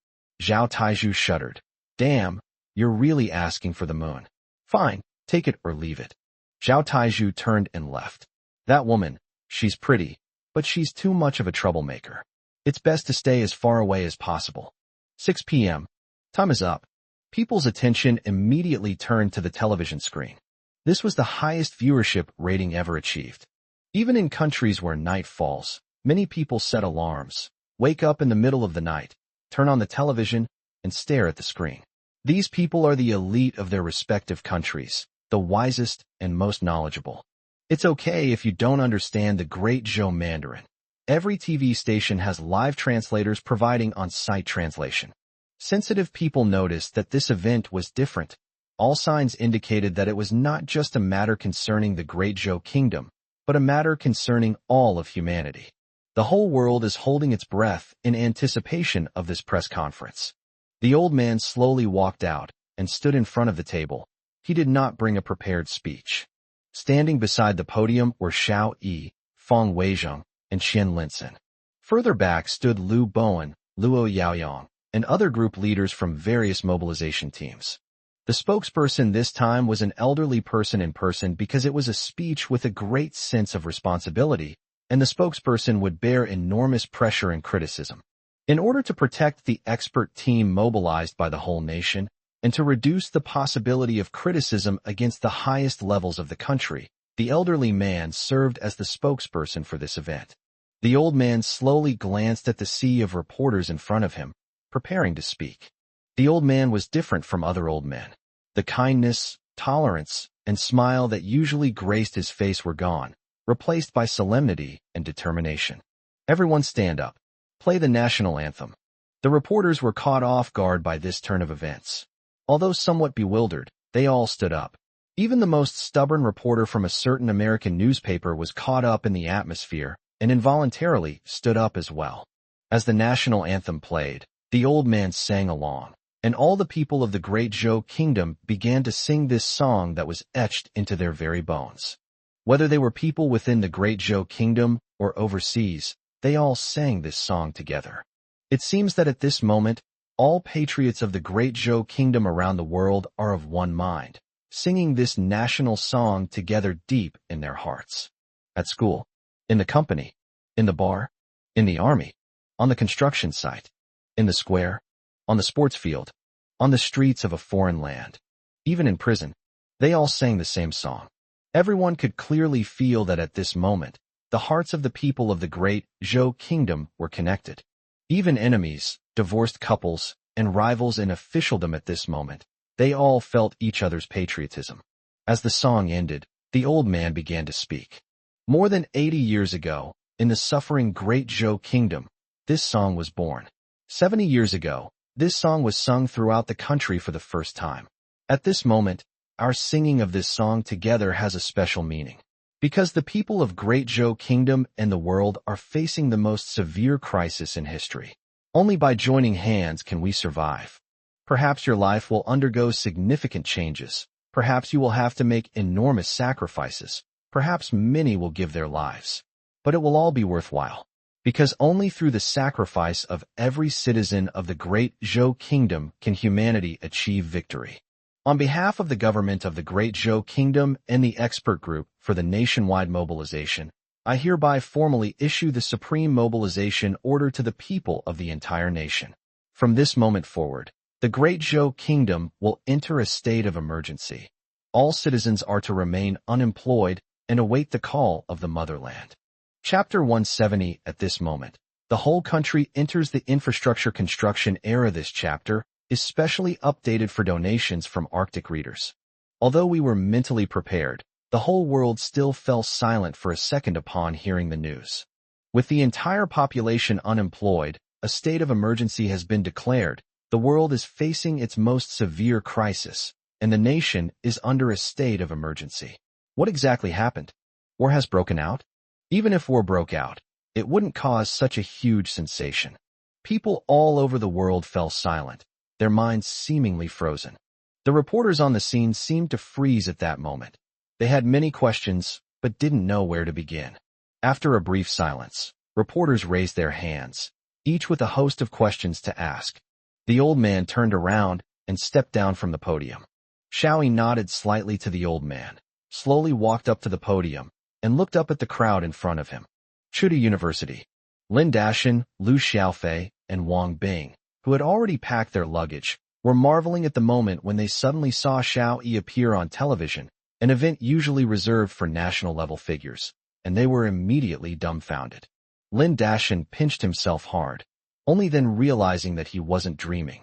Zhao Taiju shuddered. "Damn, you're really asking for the moon. Fine, take it or leave it." Zhao Taiju turned and left. "That woman, she's pretty, but she's too much of a troublemaker. It's best to stay as far away as possible." 6 p.m. Time is up. People's attention immediately turned to the television screen. This was the highest viewership rating ever achieved. Even in countries where night falls, many people set alarms, wake up in the middle of the night, turn on the television, and stare at the screen. These people are the elite of their respective countries, the wisest and most knowledgeable. It's okay if you don't understand the Great Zhou Mandarin. Every TV station has live translators providing on-site translation. Sensitive people noticed that this event was different. All signs indicated that it was not just a matter concerning the Great Zhou Kingdom, but a matter concerning all of humanity. The whole world is holding its breath in anticipation of this press conference. The old man slowly walked out and stood in front of the table. He did not bring a prepared speech. Standing beside the podium were Xiao Yi, Feng Weizheng, and Qian Linsen. Further back stood Lu Bowen, Luo Yaoyong, and other group leaders from various mobilization teams. The spokesperson this time was an elderly person in person because it was a speech with a great sense of responsibility, and the spokesperson would bear enormous pressure and criticism. In order to protect the expert team mobilized by the whole nation, and to reduce the possibility of criticism against the highest levels of the country, the elderly man served as the spokesperson for this event. The old man slowly glanced at the sea of reporters in front of him, preparing to speak. The old man was different from other old men. The kindness, tolerance, and smile that usually graced his face were gone, replaced by solemnity and determination. "Everyone stand up. Play the national anthem." The reporters were caught off guard by this turn of events. Although somewhat bewildered, they all stood up. Even the most stubborn reporter from a certain American newspaper was caught up in the atmosphere and involuntarily stood up as well. As the national anthem played, the old man sang along, and all the people of the Great Zhou Kingdom began to sing this song that was etched into their very bones. Whether they were people within the Great Zhou Kingdom or overseas, they all sang this song together. It seems that at this moment, all patriots of the Great Zhou Kingdom around the world are of one mind, singing this national song together deep in their hearts. At school, in the company, in the bar, in the army, on the construction site, in the square, on the sports field, on the streets of a foreign land, even in prison, they all sang the same song. Everyone could clearly feel that at this moment, the hearts of the people of the Great Zhou Kingdom were connected. Even enemies, divorced couples, and rivals in officialdom at this moment. They all felt each other's patriotism. As the song ended, the old man began to speak. More than 80 years ago, in the suffering Great Zhou Kingdom, this song was born. 70 years ago, this song was sung throughout the country for the first time. At this moment, our singing of this song together has a special meaning. Because the people of Great Zhou Kingdom and the world are facing the most severe crisis in history. Only by joining hands can we survive. Perhaps your life will undergo significant changes. Perhaps you will have to make enormous sacrifices. Perhaps many will give their lives. But it will all be worthwhile. Because only through the sacrifice of every citizen of the Great Zhou Kingdom can humanity achieve victory. On behalf of the government of the Great Zhou Kingdom and the expert group for the nationwide mobilization, I hereby formally issue the supreme mobilization order to the people of the entire nation. From this moment forward, the Great Zhou Kingdom will enter a state of emergency. All citizens are to remain unemployed and await the call of the motherland. Chapter 170. At this moment, the whole country enters the infrastructure construction era. This chapter is specially updated for donations from Arctic readers. Although we were mentally prepared, the whole world still fell silent for a second upon hearing the news. With the entire population unemployed, a state of emergency has been declared. The world is facing its most severe crisis, and the nation is under a state of emergency. What exactly happened? War has broken out? Even if war broke out, it wouldn't cause such a huge sensation. People all over the world fell silent, their minds seemingly frozen. The reporters on the scene seemed to freeze at that moment. They had many questions, but didn't know where to begin. After a brief silence, reporters raised their hands, each with a host of questions to ask. The old man turned around and stepped down from the podium. Xiao Yi nodded slightly to the old man, slowly walked up to the podium, and looked up at the crowd in front of him. Chuda University. Lin Dashan, Lu Xiaofei, and Wang Bing, who had already packed their luggage, were marveling at the moment when they suddenly saw Xiao Yi appear on television, an event usually reserved for national-level figures, and they were immediately dumbfounded. Lin Dashan pinched himself hard, only then realizing that he wasn't dreaming.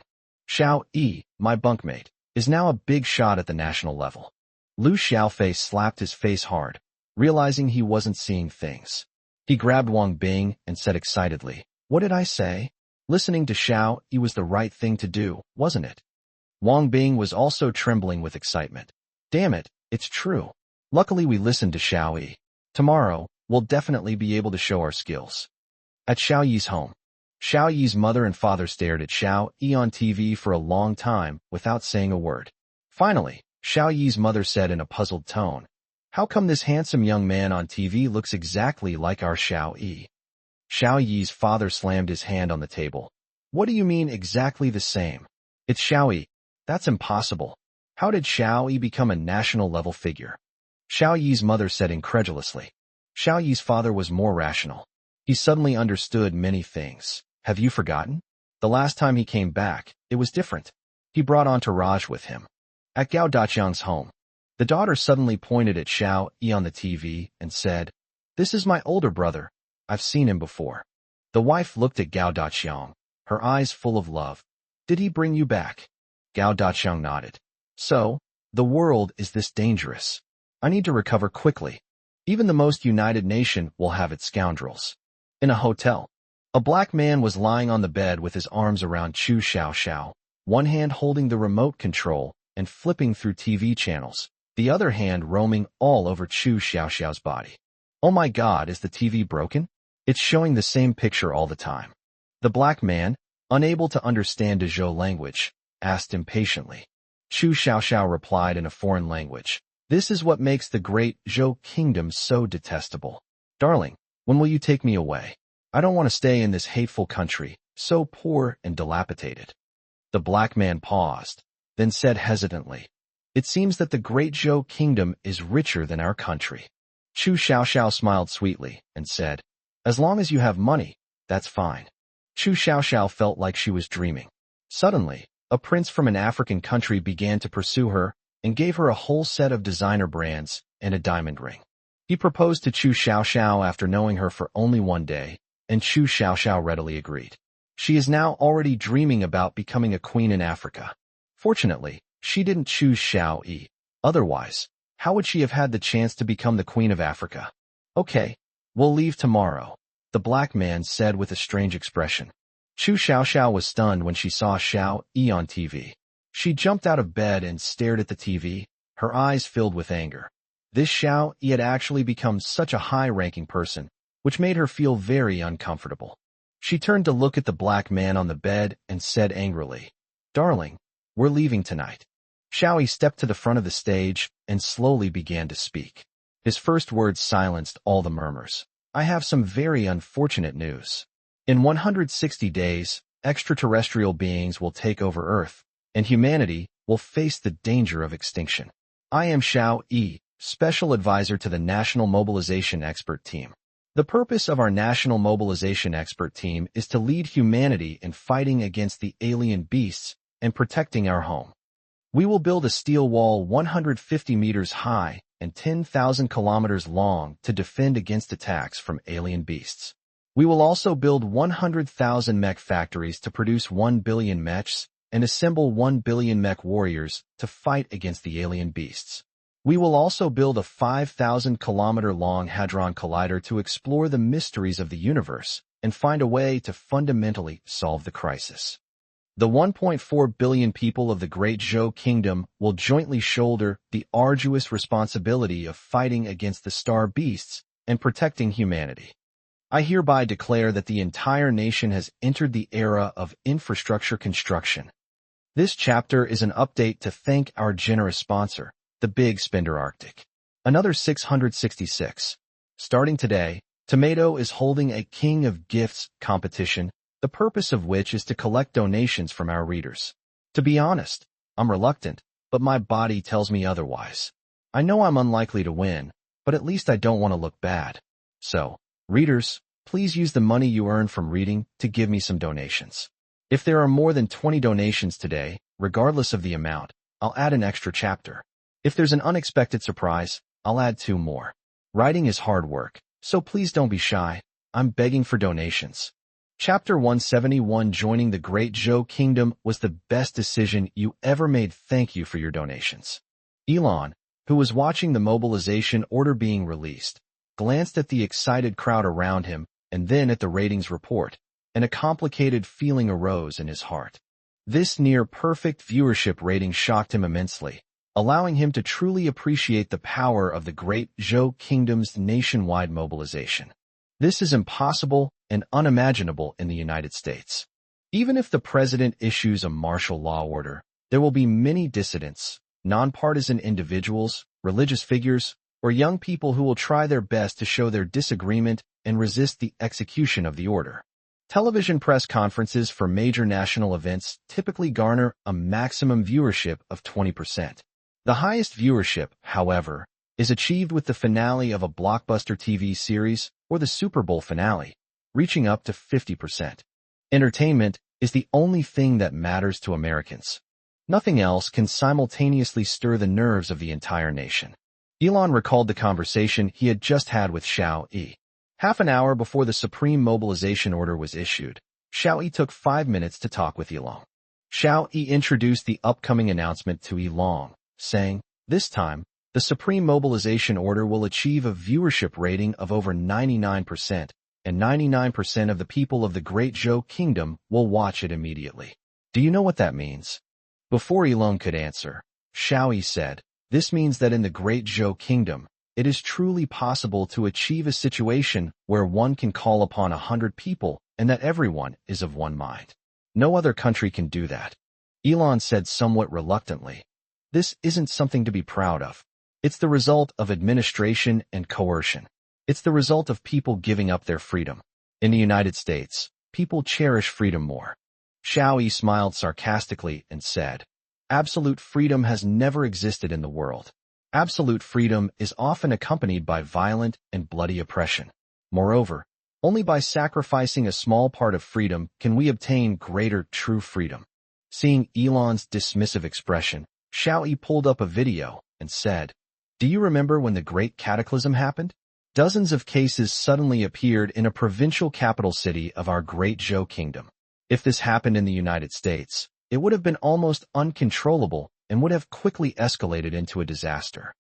Xiao Yi, my bunkmate, is now a big shot at the national level. Lu Xiaofei slapped his face hard, realizing he wasn't seeing things. He grabbed Wang Bing and said excitedly, "What did I say?" Listening to Xiao Yi was the right thing to do, wasn't it? Wang Bing was also trembling with excitement. Damn it, it's true. Luckily we listened to Xiao Yi. Tomorrow, we'll definitely be able to show our skills. At Xiao Yi's home, Xiao Yi's mother and father stared at Xiao Yi on TV for a long time without saying a word. Finally, Xiao Yi's mother said in a puzzled tone, "How come this handsome young man on TV looks exactly like our Xiao Yi?" Xiao Yi's father slammed his hand on the table. "What do you mean exactly the same? It's Xiao Yi. That's impossible. How did Xiao Yi become a national-level figure?" Xiao Yi's mother said incredulously. Xiao Yi's father was more rational. He suddenly understood many things. Have you forgotten? The last time he came back, it was different. He brought entourage with him. At Gao Daqiang's home, the daughter suddenly pointed at Xiao Yi on the TV and said, "This is my older brother. I've seen him before." The wife looked at Gao Daqiang, her eyes full of love. "Did he bring you back?" Gao Daqiang nodded. "So, the world is this dangerous. I need to recover quickly. Even the most united nation will have its scoundrels." In a hotel, a black man was lying on the bed with his arms around Chu Xiaoxiao, one hand holding the remote control and flipping through TV channels, the other hand roaming all over Chu Xiaoxiao's body. "Oh my God, is the TV broken? It's showing the same picture all the time." The black man, unable to understand the Zhou language, asked impatiently. Chu Xiaoxiao replied in a foreign language, "This is what makes the Great Zhou Kingdom so detestable. Darling, when will you take me away? I don't want to stay in this hateful country, so poor and dilapidated." The black man paused, then said hesitantly, "It seems that the Great Zhou Kingdom is richer than our country." Chu Xiaoxiao smiled sweetly and said, "As long as you have money, that's fine." Chu Xiaoxiao felt like she was dreaming. Suddenly, a prince from an African country began to pursue her and gave her a whole set of designer brands and a diamond ring. He proposed to Chu Xiaoxiao after knowing her for only one day, and Chu Xiaoxiao readily agreed. She is now already dreaming about becoming a queen in Africa. Fortunately, she didn't choose Xiao Yi. Otherwise, how would she have had the chance to become the queen of Africa? Okay, we'll leave tomorrow, the black man said with a strange expression. Chu Xiaoxiao was stunned when she saw Xiao Yi on TV. She jumped out of bed and stared at the TV, her eyes filled with anger. This Xiao Yi had actually become such a high-ranking person, which made her feel very uncomfortable. She turned to look at the black man on the bed and said angrily, "Darling, we're leaving tonight." Xiao Yi stepped to the front of the stage and slowly began to speak. His first words silenced all the murmurs. "I have some very unfortunate news. In 160 days, extraterrestrial beings will take over Earth, and humanity will face the danger of extinction. I am Xiao Yi, Special Advisor to the National Mobilization Expert Team. The purpose of our National Mobilization Expert Team is to lead humanity in fighting against the alien beasts and protecting our home. We will build a steel wall 150 meters high and 10,000 kilometers long to defend against attacks from alien beasts. We will also build 100,000 mech factories to produce 1 billion mechs and assemble 1 billion mech warriors to fight against the alien beasts. We will also build a 5,000-kilometer-long Hadron Collider to explore the mysteries of the universe and find a way to fundamentally solve the crisis. The 1.4 billion people of the Great Zhou Kingdom will jointly shoulder the arduous responsibility of fighting against the star beasts and protecting humanity. I hereby declare that the entire nation has entered the era of infrastructure construction. This chapter is an update to thank our generous sponsor, the Big Spender Arctic. Another 666. Starting today, Tomato is holding a King of Gifts competition, the purpose of which is to collect donations from our readers. To be honest, I'm reluctant, but my body tells me otherwise. I know I'm unlikely to win, but at least I don't want to look bad. So, readers, please use the money you earn from reading to give me some donations. If there are more than 20 donations today, regardless of the amount, I'll add an extra chapter. If there's an unexpected surprise, I'll add 2 more. Writing is hard work, so please don't be shy. I'm begging for donations. Chapter 171. Joining the Great Zhou Kingdom was the best decision you ever made. Thank you for your donations. Elon, who was watching the mobilization order being released, glanced at the excited crowd around him and then at the ratings report, and a complicated feeling arose in his heart. This near-perfect viewership rating shocked him immensely, allowing him to truly appreciate the power of the Great Zhou Kingdom's nationwide mobilization. This is impossible and unimaginable in the United States. Even if the president issues a martial law order, there will be many dissidents, nonpartisan individuals, religious figures, or young people who will try their best to show their disagreement and resist the execution of the order. Television press conferences for major national events typically garner a maximum viewership of 20%. The highest viewership, however, is achieved with the finale of a blockbuster TV series or the Super Bowl finale, reaching up to 50%. Entertainment is the only thing that matters to Americans. Nothing else can simultaneously stir the nerves of the entire nation. Elon recalled the conversation he had just had with Xiao Yi. Half an hour before the Supreme Mobilization Order was issued, Xiao Yi took 5 minutes to talk with Elon. Xiao Yi introduced the upcoming announcement to Elon, saying, "This time, the Supreme Mobilization Order will achieve a viewership rating of over 99%, and 99% of the people of the Great Zhou Kingdom will watch it immediately. Do you know what that means?" Before Elon could answer, Xiao Yi said, "This means that in the Great Zhou Kingdom, it is truly possible to achieve a situation where one can call upon 100 people and that everyone is of one mind. No other country can do that." Elon said somewhat reluctantly, "This isn't something to be proud of. It's the result of administration and coercion. It's the result of people giving up their freedom. In the United States, people cherish freedom more." Xiao Yi smiled sarcastically and said, "Absolute freedom has never existed in the world. Absolute freedom is often accompanied by violent and bloody oppression. Moreover, only by sacrificing a small part of freedom can we obtain greater true freedom." Seeing Elon's dismissive expression, Xiao Yi pulled up a video and said, "Do you remember when the Great Cataclysm happened? Dozens of cases suddenly appeared in a provincial capital city of our Great Zhou Kingdom. If this happened in the United States, it would have been almost uncontrollable and would have quickly escalated into a disaster.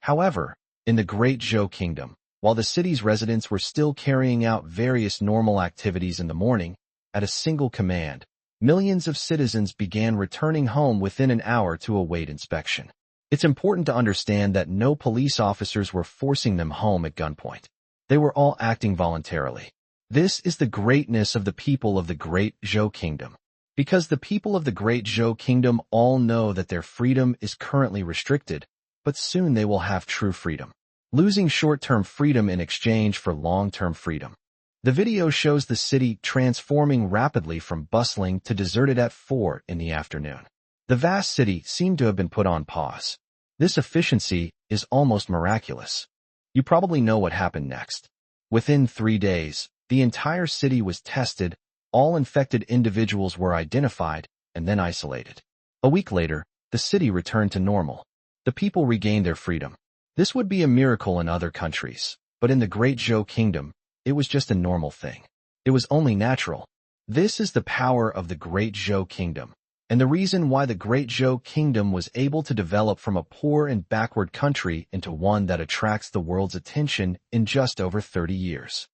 However, in the Great Zhou Kingdom, while the city's residents were still carrying out various normal activities in the morning, at a single command, millions of citizens began returning home within an hour to await inspection. It's important to understand that no police officers were forcing them home at gunpoint. They were all acting voluntarily. This is the greatness of the people of the Great Zhou Kingdom. Because the people of the Great Zhou Kingdom all know that their freedom is currently restricted, but soon they will have true freedom, losing short-term freedom in exchange for long-term freedom. The video shows the city transforming rapidly from bustling to deserted at 4 in the afternoon. The vast city seemed to have been put on pause. This efficiency is almost miraculous. You probably know what happened next. Within 3 days, the entire city was tested, all infected individuals were identified, and then isolated. A week later, the city returned to normal. The people regained their freedom. This would be a miracle in other countries, but in the Great Zhou Kingdom, it was just a normal thing. It was only natural. This is the power of the Great Zhou Kingdom, and the reason why the Great Zhou Kingdom was able to develop from a poor and backward country into one that attracts the world's attention in just over 30 years.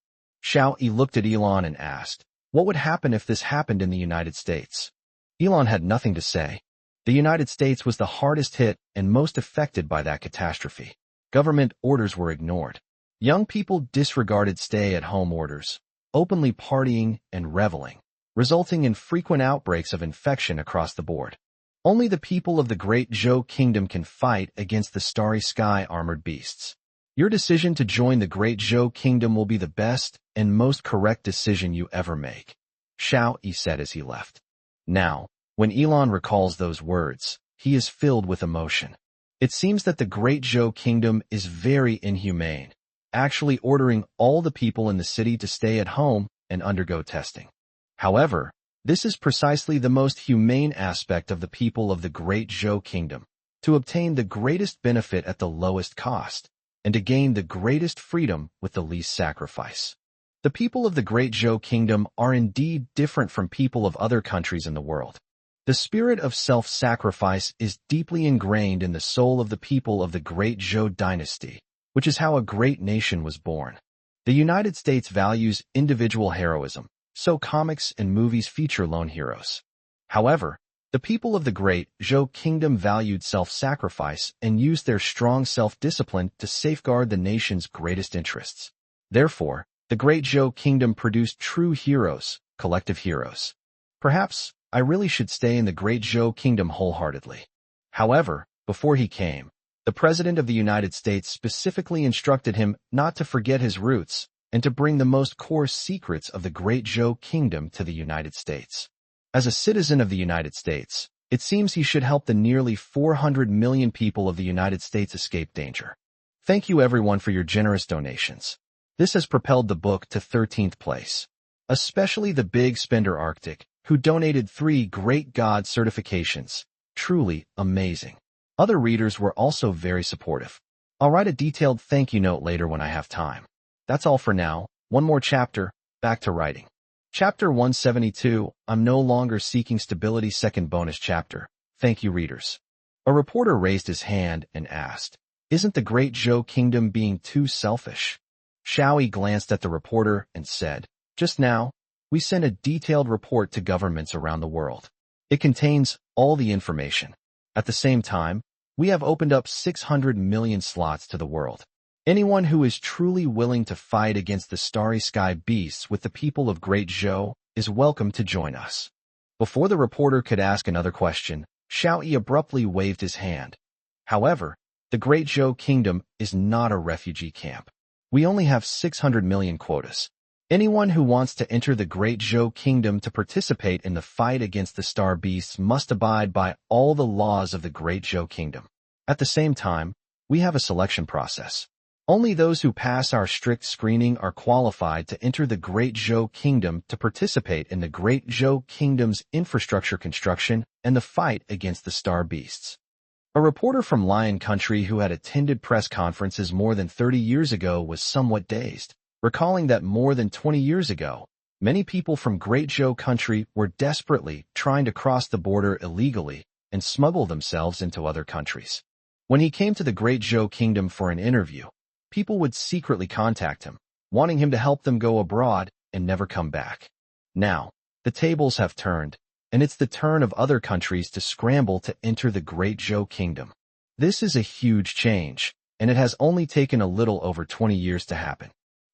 Xiao Yi looked at Elon and asked, what would happen if this happened in the United States? Elon had nothing to say. The United States was the hardest hit and most affected by that catastrophe. Government orders were ignored. Young people disregarded stay-at-home orders, openly partying and reveling, resulting in frequent outbreaks of infection across the board. Only the people of the Great Zhou Kingdom can fight against the starry sky armored beasts. Your decision to join the Great Zhou Kingdom will be the best and most correct decision you ever make, Xiao Yi said as he left. Now, when Elon recalls those words, he is filled with emotion. It seems that the Great Zhou Kingdom is very inhumane, actually ordering all the people in the city to stay at home and undergo testing. However, this is precisely the most humane aspect of the people of the Great Zhou Kingdom, to obtain the greatest benefit at the lowest cost, and to gain the greatest freedom with the least sacrifice. The people of the Great Zhou Kingdom are indeed different from people of other countries in the world. The spirit of self-sacrifice is deeply ingrained in the soul of the people of the Great Zhou dynasty, which is how a great nation was born. The United States values individual heroism, so comics and movies feature lone heroes. However, the people of the Great Zhou Kingdom valued self-sacrifice and used their strong self-discipline to safeguard the nation's greatest interests. Therefore, the Great Zhou Kingdom produced true heroes, collective heroes. Perhaps, I really should stay in the Great Zhou Kingdom wholeheartedly. However, before he came, the President of the United States specifically instructed him not to forget his roots and to bring the most core secrets of the Great Zhou Kingdom to the United States. As a citizen of the United States, it seems he should help the nearly 400 million people of the United States escape danger. Thank you everyone for your generous donations. This has propelled the book to 13th place. Especially the Big Spender Arctic, who donated 3 Great God certifications. Truly amazing. Other readers were also very supportive. I'll write a detailed thank you note later when I have time. That's all for now. One more chapter, back to writing. Chapter 172, I'm no longer seeking stability. Second bonus chapter. Thank you readers. A reporter raised his hand and asked, isn't the Great Zhou Kingdom being too selfish? Xiao Yi glanced at the reporter and said, just now, we sent a detailed report to governments around the world. It contains all the information. At the same time, we have opened up 600 million slots to the world. Anyone who is truly willing to fight against the starry sky beasts with the people of Great Zhou is welcome to join us. Before the reporter could ask another question, Xiao Yi abruptly waved his hand. However, the Great Zhou Kingdom is not a refugee camp. We only have 600 million quotas. Anyone who wants to enter the Great Zhou Kingdom to participate in the fight against the star beasts must abide by all the laws of the Great Zhou Kingdom. At the same time, we have a selection process. Only those who pass our strict screening are qualified to enter the Great Zhou Kingdom to participate in the Great Zhou Kingdom's infrastructure construction and the fight against the star beasts. A reporter from Lion Country who had attended press conferences more than 30 years ago was somewhat dazed, recalling that more than 20 years ago, Many people from Great Zhou country were desperately trying to cross the border illegally and smuggle themselves into other countries. When he came to the Great Zhou kingdom for an interview, people would secretly contact him, wanting him to help them go abroad and never come back. Now, the tables have turned, and it's the turn of other countries to scramble to enter the Great Zhou kingdom. This is a huge change, and it has only taken a little over 20 years to happen.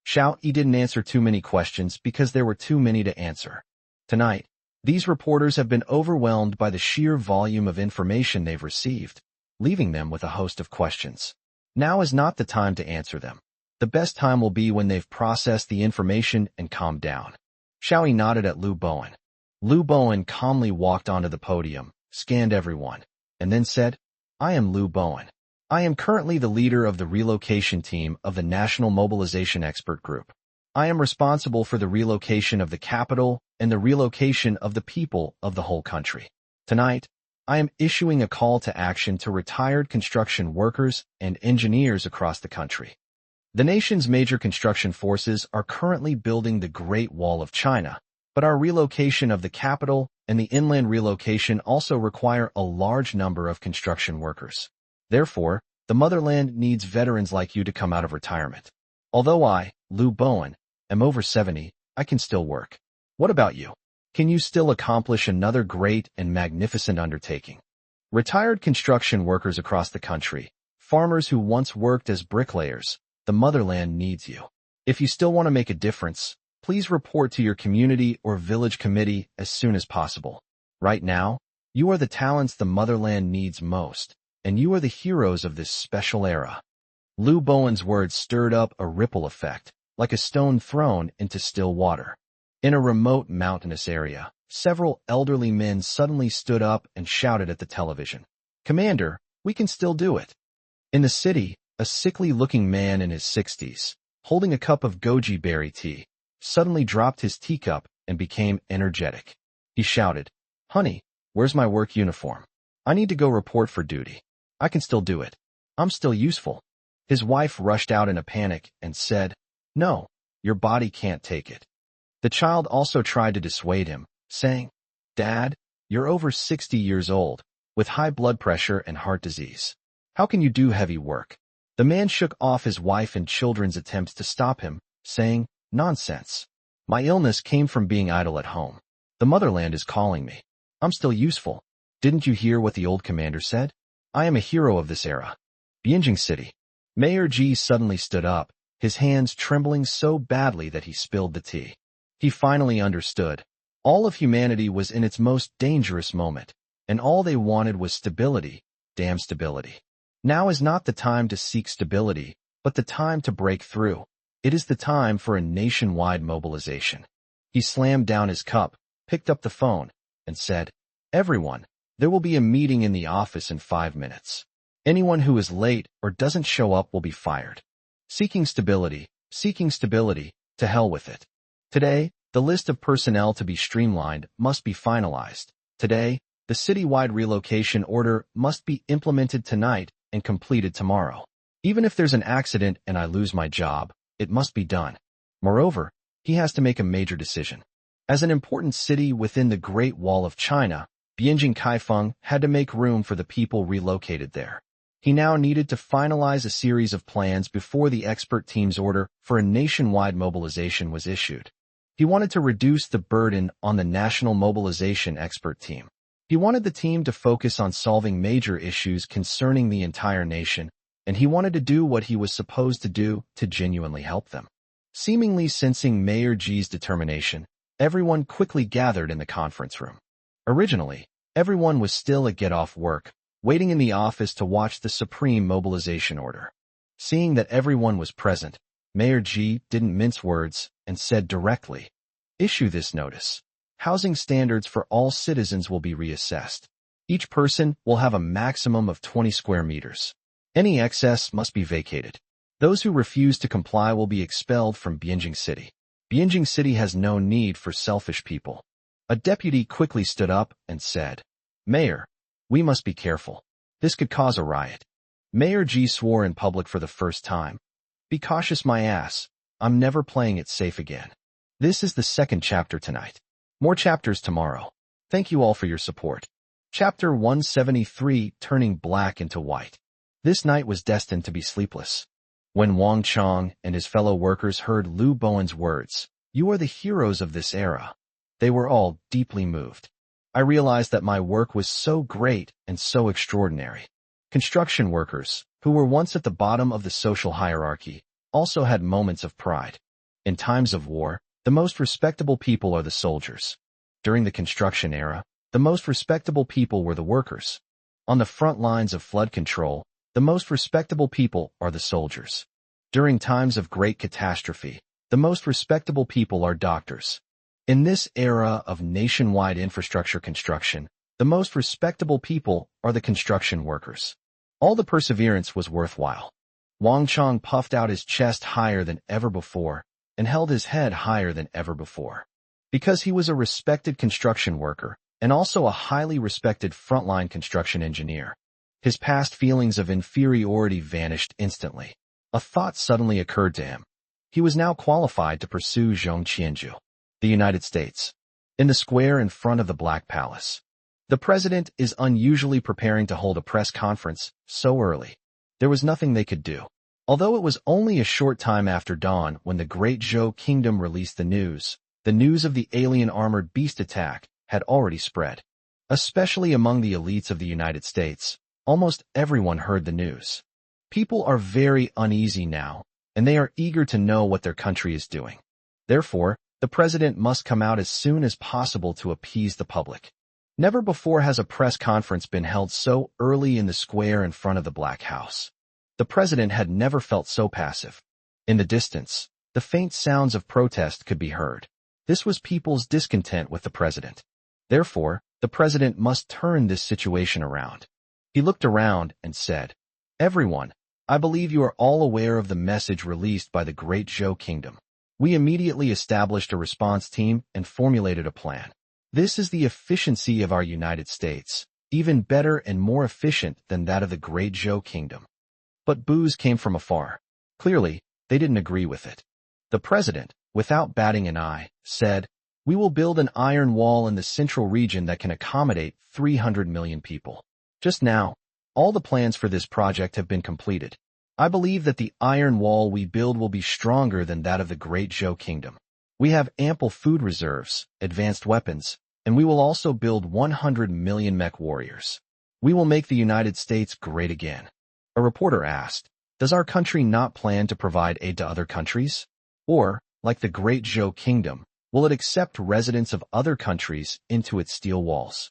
Xiao Yi didn't answer too many questions because there were too many to answer. Tonight, these reporters have been overwhelmed by the sheer volume of information they've received, leaving them with a host of questions. Now is not the time to answer them. The best time will be when they've processed the information and calmed down. Xiao Yi nodded at Lu Bowen. Lu Bowen calmly walked onto the podium, scanned everyone, and then said, "I am Lu Bowen. I am currently the leader of the relocation team of the National Mobilization Expert Group. I am responsible for the relocation of the capital and the relocation of the people of the whole country. Tonight, I am issuing a call to action to retired construction workers and engineers across the country. The nation's major construction forces are currently building the Great Wall of China, but our relocation of the capital and the inland relocation also require a large number of construction workers. Therefore, the motherland needs veterans like you to come out of retirement. Although I, Lu Bowen, am over 70, I can still work. What about you? Can you still accomplish another great and magnificent undertaking? Retired construction workers across the country, farmers who once worked as bricklayers, the motherland needs you. If you still want to make a difference, please report to your community or village committee as soon as possible. Right now, you are the talents the motherland needs most, and you are the heroes of this special era." Lu Bowen's words stirred up a ripple effect, like a stone thrown into still water. In a remote mountainous area, several elderly men suddenly stood up and shouted at the television, "Commander, we can still do it." In the city, a sickly-looking man in his 60s, holding a cup of goji berry tea, suddenly dropped his teacup and became energetic. He shouted, "Honey, where's my work uniform? I need to go report for duty. I can still do it. I'm still useful." His wife rushed out in a panic and said, "No, your body can't take it." The child also tried to dissuade him, saying, "Dad, you're over 60 years old, with high blood pressure and heart disease. How can you do heavy work?" The man shook off his wife and children's attempts to stop him, saying, "Nonsense. My illness came from being idle at home. The motherland is calling me. I'm still useful. Didn't you hear what the old commander said? I am a hero of this era." Bianjing City. Mayor Ji suddenly stood up, his hands trembling so badly that he spilled the tea. He finally understood. All of humanity was in its most dangerous moment, and all they wanted was stability, damn stability. Now is not the time to seek stability, but the time to break through. It is the time for a nationwide mobilization. He slammed down his cup, picked up the phone, and said, "Everyone, there will be a meeting in the office in 5 minutes. Anyone who is late or doesn't show up will be fired. Seeking stability, to hell with it. Today, the list of personnel to be streamlined must be finalized. Today, the citywide relocation order must be implemented tonight and completed tomorrow. Even if there's an accident and I lose my job, it must be done." Moreover, he has to make a major decision. As an important city within the Great Wall of China, Bianjing Kaifeng had to make room for the people relocated there. He now needed to finalize a series of plans before the expert team's order for a nationwide mobilization was issued. He wanted to reduce the burden on the National Mobilization Expert Team. He wanted the team to focus on solving major issues concerning the entire nation, and he wanted to do what he was supposed to do to genuinely help them. Seemingly sensing Mayor Ji's determination, everyone quickly gathered in the conference room. Originally, everyone was still at get-off work, waiting in the office to watch the Supreme Mobilization Order. Seeing that everyone was present, Mayor Ji didn't mince words and said directly, "Issue this notice. Housing standards for all citizens will be reassessed. Each person will have a maximum of 20 square meters. Any excess must be vacated. Those who refuse to comply will be expelled from Bianjing City. Bianjing City has no need for selfish people." A deputy quickly stood up and said, "Mayor, we must be careful. This could cause a riot." Mayor Ji swore in public for the first time, "Be cautious, my ass. I'm never playing it safe again." This is the second chapter tonight. More chapters tomorrow. Thank you all for your support. Chapter 173, Turning Black into White. This night was destined to be sleepless. When Wang Chong and his fellow workers heard Liu Bowen's words, "You are the heroes of this era," they were all deeply moved. I realized that my work was so great and so extraordinary. Construction workers, who were once at the bottom of the social hierarchy, also had moments of pride. In times of war, the most respectable people are the soldiers. During the construction era, the most respectable people were the workers. On the front lines of flood control, the most respectable people are the soldiers. During times of great catastrophe, the most respectable people are doctors. In this era of nationwide infrastructure construction, the most respectable people are the construction workers. All the perseverance was worthwhile. Wang Chong puffed out his chest higher than ever before and held his head higher than ever before. Because he was a respected construction worker and also a highly respected frontline construction engineer, his past feelings of inferiority vanished instantly. A thought suddenly occurred to him. He was now qualified to pursue Zhongqianzhou, the United States. In the square in front of the Black Palace, the president is unusually preparing to hold a press conference so early. There was nothing they could do. Although it was only a short time after dawn when the Great Zhou Kingdom released the news of the alien armored beast attack had already spread. Especially among the elites of the United States, almost everyone heard the news. People are very uneasy now, and they are eager to know what their country is doing. Therefore, the president must come out as soon as possible to appease the public. Never before has a press conference been held so early in the square in front of the Black House. The president had never felt so passive. In the distance, the faint sounds of protest could be heard. This was people's discontent with the president. Therefore, the president must turn this situation around. He looked around and said, "Everyone, I believe you are all aware of the message released by the Great Zhou Kingdom. We immediately established a response team and formulated a plan. This is the efficiency of our United States, even better and more efficient than that of the Great Zhou Kingdom." But boos came from afar. Clearly, they didn't agree with it. The president, without batting an eye, said, "We will build an iron wall in the central region that can accommodate 300 million people. Just now, all the plans for this project have been completed. I believe that the iron wall we build will be stronger than that of the Great Zhou Kingdom. We have ample food reserves, advanced weapons, and we will also build 100 million mech warriors. We will make the United States great again." A reporter asked, "Does our country not plan to provide aid to other countries? Or, like the Great Zhou Kingdom, will it accept residents of other countries into its steel walls?"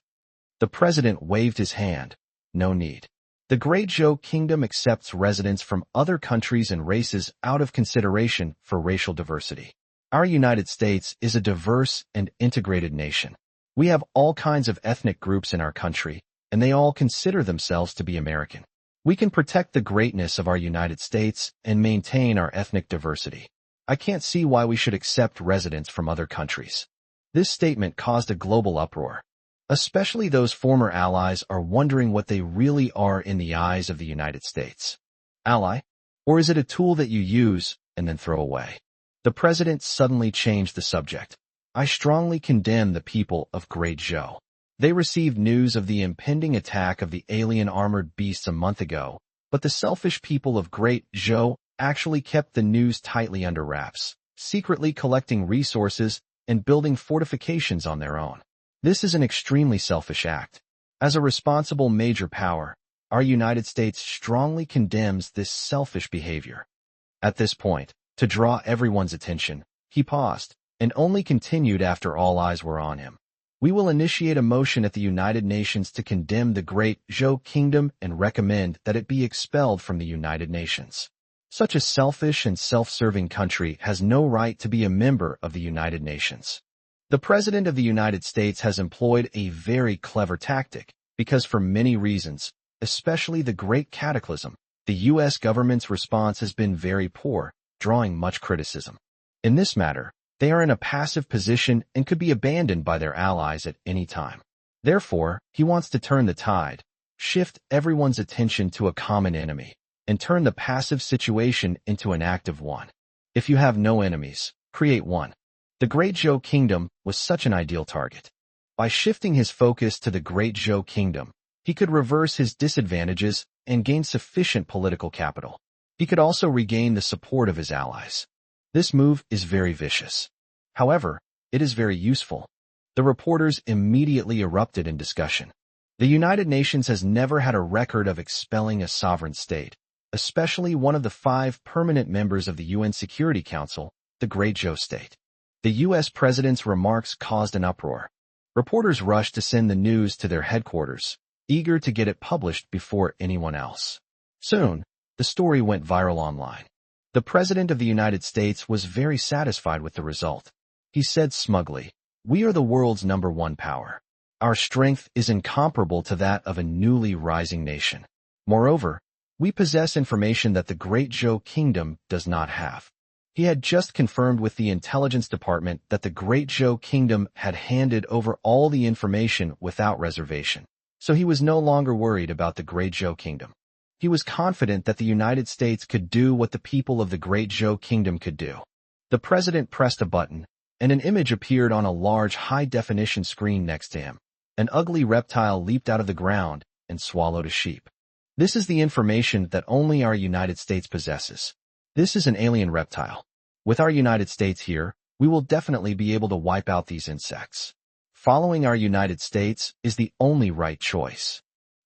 The president waved his hand. "No need. The Great Zhou Kingdom accepts residents from other countries and races out of consideration for racial diversity. Our United States is a diverse and integrated nation. We have all kinds of ethnic groups in our country, and they all consider themselves to be American. We can protect the greatness of our United States and maintain our ethnic diversity. I can't see why we should accept residents from other countries." This statement caused a global uproar. Especially those former allies are wondering what they really are in the eyes of the United States. Ally? Or is it a tool that you use and then throw away? The president suddenly changed the subject. "I strongly condemn the people of Great Zhou. They received news of the impending attack of the alien armored beasts a month ago, but the selfish people of Great Zhou actually kept the news tightly under wraps, secretly collecting resources and building fortifications on their own. This is an extremely selfish act. As a responsible major power, our United States strongly condemns this selfish behavior." At this point, to draw everyone's attention, he paused and only continued after all eyes were on him. "We will initiate a motion at the United Nations to condemn the Great Zhou Kingdom and recommend that it be expelled from the United Nations. Such a selfish and self-serving country has no right to be a member of the United Nations." The President of the United States has employed a very clever tactic because for many reasons, especially the Great Cataclysm, the U.S. government's response has been very poor, drawing much criticism. In this matter, they are in a passive position and could be abandoned by their allies at any time. Therefore, he wants to turn the tide, shift everyone's attention to a common enemy, and turn the passive situation into an active one. If you have no enemies, create one. The Great Zhou Kingdom was such an ideal target. By shifting his focus to the Great Zhou Kingdom, he could reverse his disadvantages and gain sufficient political capital. He could also regain the support of his allies. This move is very vicious. However, it is very useful. The reporters immediately erupted in discussion. The United Nations has never had a record of expelling a sovereign state, especially one of the 5 permanent members of the UN Security Council, the Great Zhou State. The U.S. president's remarks caused an uproar. Reporters rushed to send the news to their headquarters, eager to get it published before anyone else. Soon, the story went viral online. The President of the United States was very satisfied with the result. He said smugly, "We are the world's #1 power. Our strength is incomparable to that of a newly rising nation. Moreover, we possess information that the Great Zhou Kingdom does not have." He had just confirmed with the intelligence department that the Great Zhou Kingdom had handed over all the information without reservation. So he was no longer worried about the Great Zhou Kingdom. He was confident that the United States could do what the people of the Great Zhou Kingdom could do. The president pressed a button, and an image appeared on a large high-definition screen next to him. An ugly reptile leaped out of the ground and swallowed a sheep. This is the information that only our United States possesses. This is an alien reptile. With our United States here, we will definitely be able to wipe out these insects. Following our United States is the only right choice.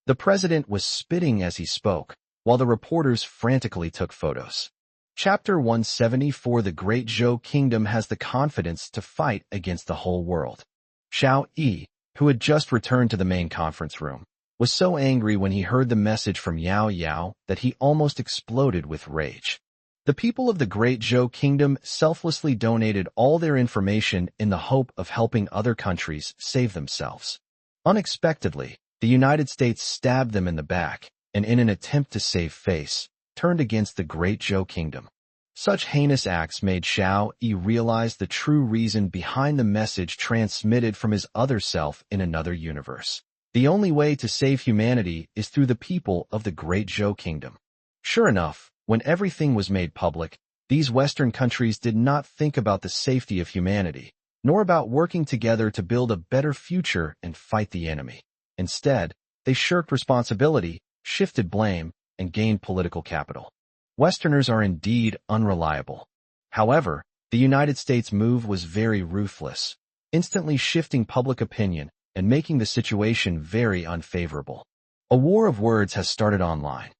The president was spitting as he spoke, while the reporters frantically took photos. Chapter 174. The Great Zhou Kingdom has the confidence to fight against the whole world. Xiao Yi, who had just returned to the main conference room, was so angry when he heard the message from Yao that he almost exploded with rage. The people of the Great Zhou Kingdom selflessly donated all their information in the hope of helping other countries save themselves. Unexpectedly, the United States stabbed them in the back, and in an attempt to save face, turned against the Great Zhou Kingdom. Such heinous acts made Xiao Yi realize the true reason behind the message transmitted from his other self in another universe. The only way to save humanity is through the people of the Great Zhou Kingdom. Sure enough, when everything was made public, these Western countries did not think about the safety of humanity, nor about working together to build a better future and fight the enemy. Instead, they shirked responsibility, shifted blame, and gained political capital. Westerners are indeed unreliable. However, the United States' move was very ruthless, instantly shifting public opinion and making the situation very unfavorable. A war of words has started online.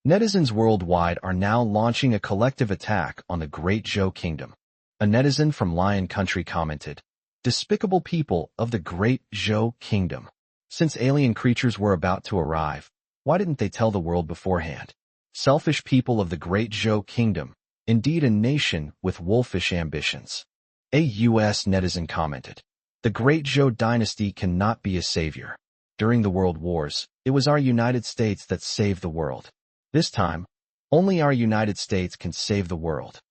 Netizens worldwide are now launching a collective attack on the Great Zhou Kingdom. A netizen from Lion Country commented, "Despicable people of the Great Zhou Kingdom. Since alien creatures were about to arrive, why didn't they tell the world beforehand? Selfish people of the Great Zhou Kingdom, indeed a nation with wolfish ambitions." A U.S. netizen commented, "The Great Zhou dynasty cannot be a savior. During the world wars, it was our United States that saved the world. This time, only our United States can save the world."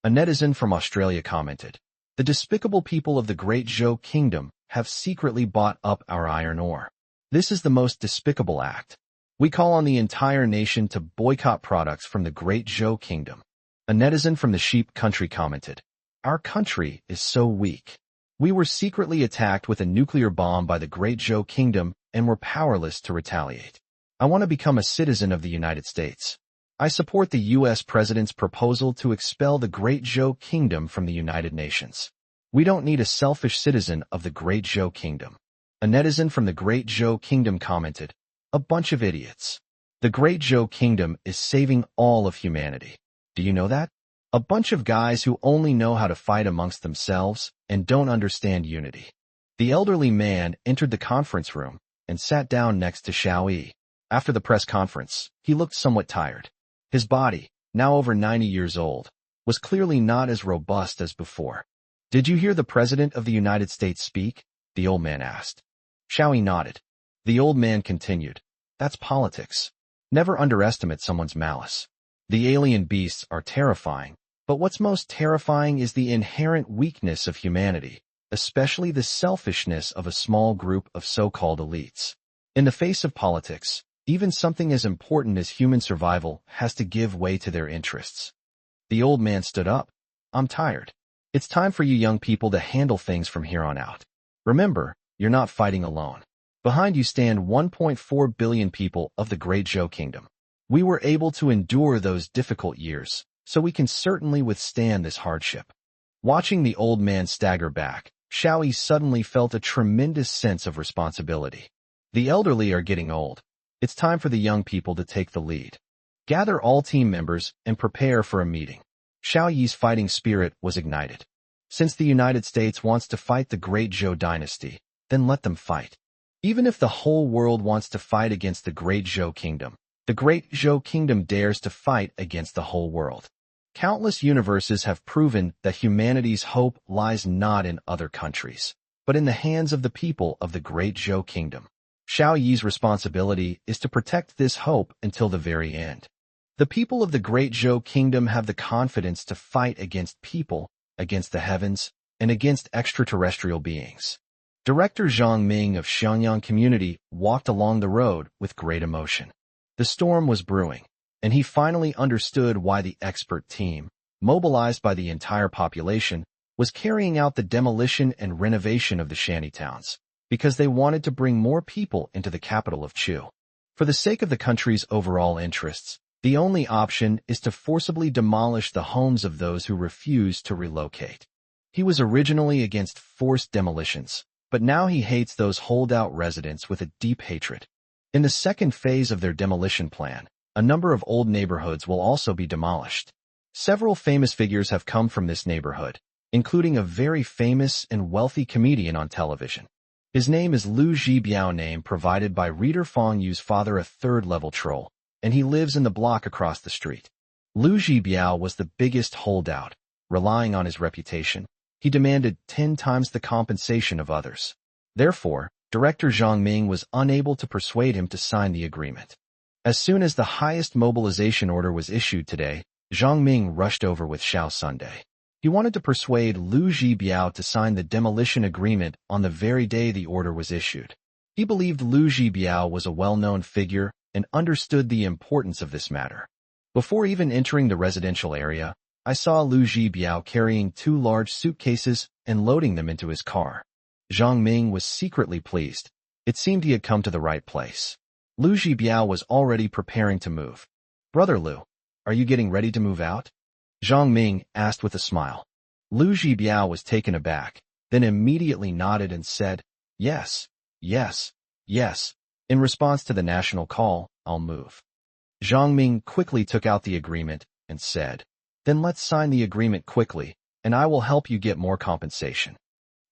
A netizen from Australia commented, "The despicable people of the Great Zhou Kingdom have secretly bought up our iron ore. This is the most despicable act. We call on the entire nation to boycott products from the Great Zhou Kingdom." A netizen from the Sheep Country commented, "Our country is so weak. We were secretly attacked with a nuclear bomb by the Great Zhou Kingdom and were powerless to retaliate. I want to become a citizen of the United States. I support the U.S. President's proposal to expel the Great Zhou Kingdom from the United Nations. We don't need a selfish citizen of the Great Zhou Kingdom." A netizen from the Great Zhou Kingdom commented, "A bunch of idiots. The Great Zhou Kingdom is saving all of humanity. Do you know that? A bunch of guys who only know how to fight amongst themselves and don't understand unity." The elderly man entered the conference room and sat down next to Xiao Yi. After the press conference, he looked somewhat tired. His body, now over 90 years old, was clearly not as robust as before. "Did you hear the President of the United States speak?" the old man asked. Xiao Yi nodded. The old man continued, "That's politics. Never underestimate someone's malice. The alien beasts are terrifying, but what's most terrifying is the inherent weakness of humanity, especially the selfishness of a small group of so-called elites. In the face of politics, even something as important as human survival has to give way to their interests." The old man stood up. "I'm tired. It's time for you young people to handle things from here on out. Remember, you're not fighting alone. Behind you stand 1.4 billion people of the Great Zhou Kingdom. We were able to endure those difficult years, so we can certainly withstand this hardship." Watching the old man stagger back, Xiao Yi suddenly felt a tremendous sense of responsibility. The elderly are getting old. It's time for the young people to take the lead. Gather all team members and prepare for a meeting. Xiao Yi's fighting spirit was ignited. Since the United States wants to fight the Great Zhou dynasty, then let them fight. Even if the whole world wants to fight against the Great Zhou Kingdom, the Great Zhou Kingdom dares to fight against the whole world. Countless universes have proven that humanity's hope lies not in other countries, but in the hands of the people of the Great Zhou Kingdom. Xiao Yi's responsibility is to protect this hope until the very end. The people of the Great Zhou Kingdom have the confidence to fight against people, against the heavens, and against extraterrestrial beings. Director Zhang Ming of Xiangyang Community walked along the road with great emotion. The storm was brewing, and he finally understood why the expert team, mobilized by the entire population, was carrying out the demolition and renovation of the shantytowns, because they wanted to bring more people into the capital of Chu. For the sake of the country's overall interests, the only option is to forcibly demolish the homes of those who refuse to relocate. He was originally against forced demolitions, but now he hates those holdout residents with a deep hatred. In the second phase of their demolition plan, a number of old neighborhoods will also be demolished. Several famous figures have come from this neighborhood, including a very famous and wealthy comedian on television. His name is Lu Zhibiao, name provided by reader Fong Yu's father, a third-level troll, and he lives in the block across the street. Lu Zhibiao was the biggest holdout. Relying on his reputation, he demanded 10 times the compensation of others. Therefore, Director Zhang Ming was unable to persuade him to sign the agreement. As soon as the highest mobilization order was issued today, Zhang Ming rushed over with Xiao Sunday. He wanted to persuade Lu Zhibiao to sign the demolition agreement on the very day the order was issued. He believed Lu Zhibiao was a well-known figure and understood the importance of this matter. Before even entering the residential area, I saw Lu Zhibiao carrying 2 large suitcases and loading them into his car. Zhang Ming was secretly pleased. It seemed he had come to the right place. Lu Zhibiao was already preparing to move. "Brother Lu, are you getting ready to move out?" Zhang Ming asked with a smile. Lu Zhibiao was taken aback, then immediately nodded and said, "Yes, yes, yes. In response to the national call, I'll move." Zhang Ming quickly took out the agreement and said, "Then let's sign the agreement quickly, and I will help you get more compensation."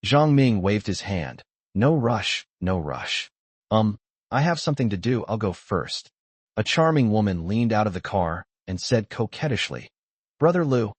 Zhang Ming waved his hand. "No rush, no rush. I have something to do, I'll go first." A charming woman leaned out of the car and said coquettishly, "Brother Lu,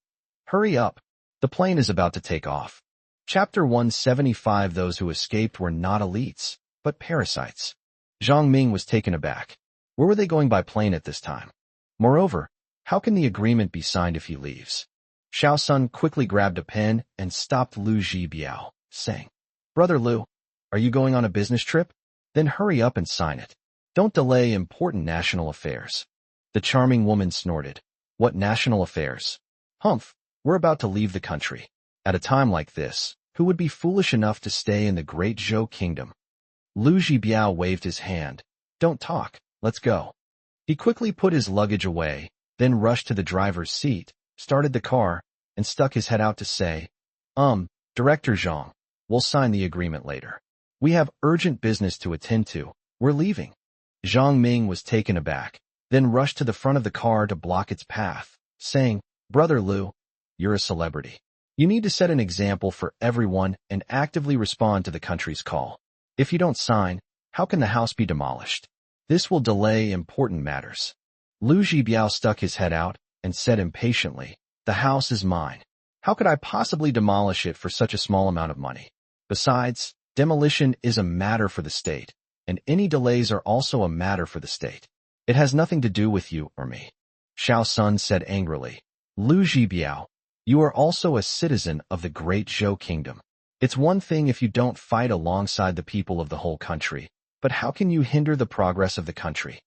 hurry up. The plane is about to take off." Chapter 175. Those who escaped were not elites, but parasites. Zhang Ming was taken aback. Where were they going by plane at this time? Moreover, how can the agreement be signed if he leaves? Xiao Sun quickly grabbed a pen and stopped Lu Zhibiao, saying, "Brother Lu, are you going on a business trip? Then hurry up and sign it. Don't delay important national affairs." The charming woman snorted. "What national affairs? Humph, we're about to leave the country. At a time like this, who would be foolish enough to stay in the Great Zhou Kingdom?" Lu Zhibiao waved his hand. "Don't talk, let's go." He quickly put his luggage away, then rushed to the driver's seat, started the car, and stuck his head out to say, Director Zhang, we'll sign the agreement later. We have urgent business to attend to. We're leaving." Zhang Ming was taken aback, then rushed to the front of the car to block its path, saying, "Brother Lu, you're a celebrity. You need to set an example for everyone and actively respond to the country's call. If you don't sign, how can the house be demolished? This will delay important matters." Lu Zhibiao stuck his head out and said impatiently, "The house is mine. How could I possibly demolish it for such a small amount of money? Besides, demolition is a matter for the state, and any delays are also a matter for the state. It has nothing to do with you or me." Xiao Sun said angrily, "Lu Zhibiao, you are also a citizen of the Great Zhou Kingdom. It's one thing if you don't fight alongside the people of the whole country, but how can you hinder the progress of the country?"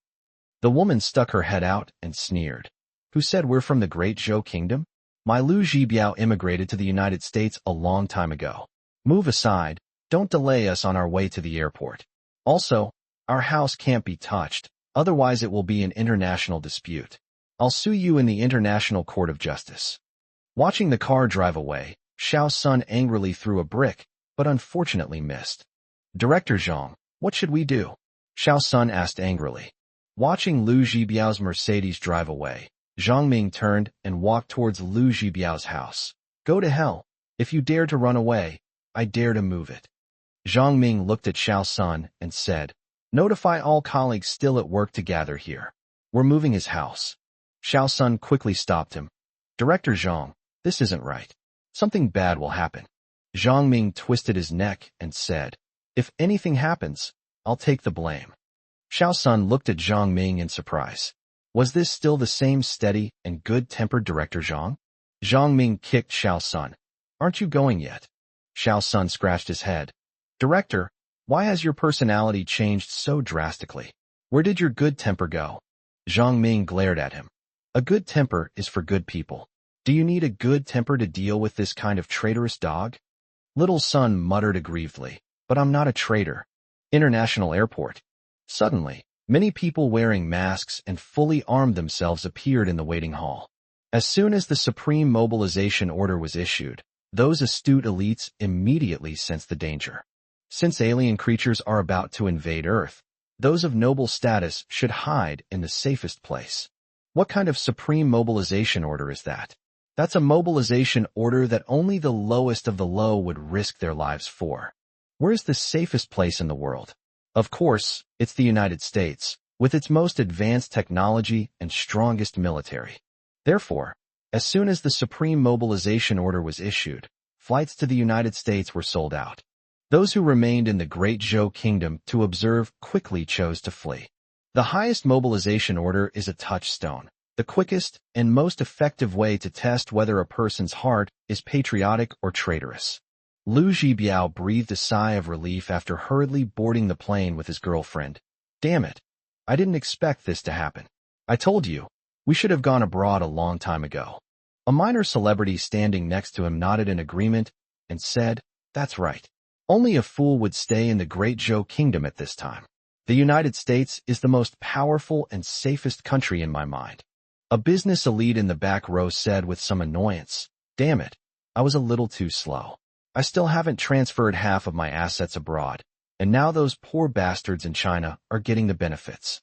The woman stuck her head out and sneered. "Who said we're from the Great Zhou Kingdom? My Liu Zhibiao immigrated to the United States a long time ago. Move aside, don't delay us on our way to the airport. Also, our house can't be touched, otherwise it will be an international dispute. I'll sue you in the International Court of Justice. Watching the car drive away, Xiao Sun angrily threw a brick, but unfortunately missed. Director Zhang, what should we do? Xiao Sun asked angrily. Watching Liu Zhibiao's Mercedes drive away, Zhang Ming turned and walked towards Liu Zhibiao's house. Go to hell. If you dare to run away, I dare to move it. Zhang Ming looked at Xiao Sun and said, notify all colleagues still at work to gather here. We're moving his house. Xiao Sun quickly stopped him. Director Zhang, this isn't right. Something bad will happen. Zhang Ming twisted his neck and said, if anything happens, I'll take the blame. Xiao Sun looked at Zhang Ming in surprise. Was this still the same steady and good-tempered Director Zhang? Zhang Ming kicked Xiao Sun. Aren't you going yet? Xiao Sun scratched his head. Director, why has your personality changed so drastically? Where did your good temper go? Zhang Ming glared at him. A good temper is for good people. Do you need a good temper to deal with this kind of traitorous dog? Little Sun muttered aggrievedly, but I'm not a traitor. International airport. Suddenly, many people wearing masks and fully armed themselves appeared in the waiting hall. As soon as the supreme mobilization order was issued, those astute elites immediately sensed the danger. Since alien creatures are about to invade Earth, those of noble status should hide in the safest place. What kind of supreme mobilization order is that? That's a mobilization order that only the lowest of the low would risk their lives for. Where is the safest place in the world? Of course, it's the United States, with its most advanced technology and strongest military. Therefore, as soon as the supreme mobilization order was issued, flights to the United States were sold out. Those who remained in the Great Zhou Kingdom to observe quickly chose to flee. The highest mobilization order is a touchstone, the quickest and most effective way to test whether a person's heart is patriotic or traitorous. Liu Zhibiao breathed a sigh of relief after hurriedly boarding the plane with his girlfriend. Damn it. I didn't expect this to happen. I told you, we should have gone abroad a long time ago. A minor celebrity standing next to him nodded in agreement and said, that's right. Only a fool would stay in the Great Zhou Kingdom at this time. The United States is the most powerful and safest country in my mind. A business elite in the back row said with some annoyance, damn it, I was a little too slow. I still haven't transferred half of my assets abroad, and now those poor bastards in China are getting the benefits.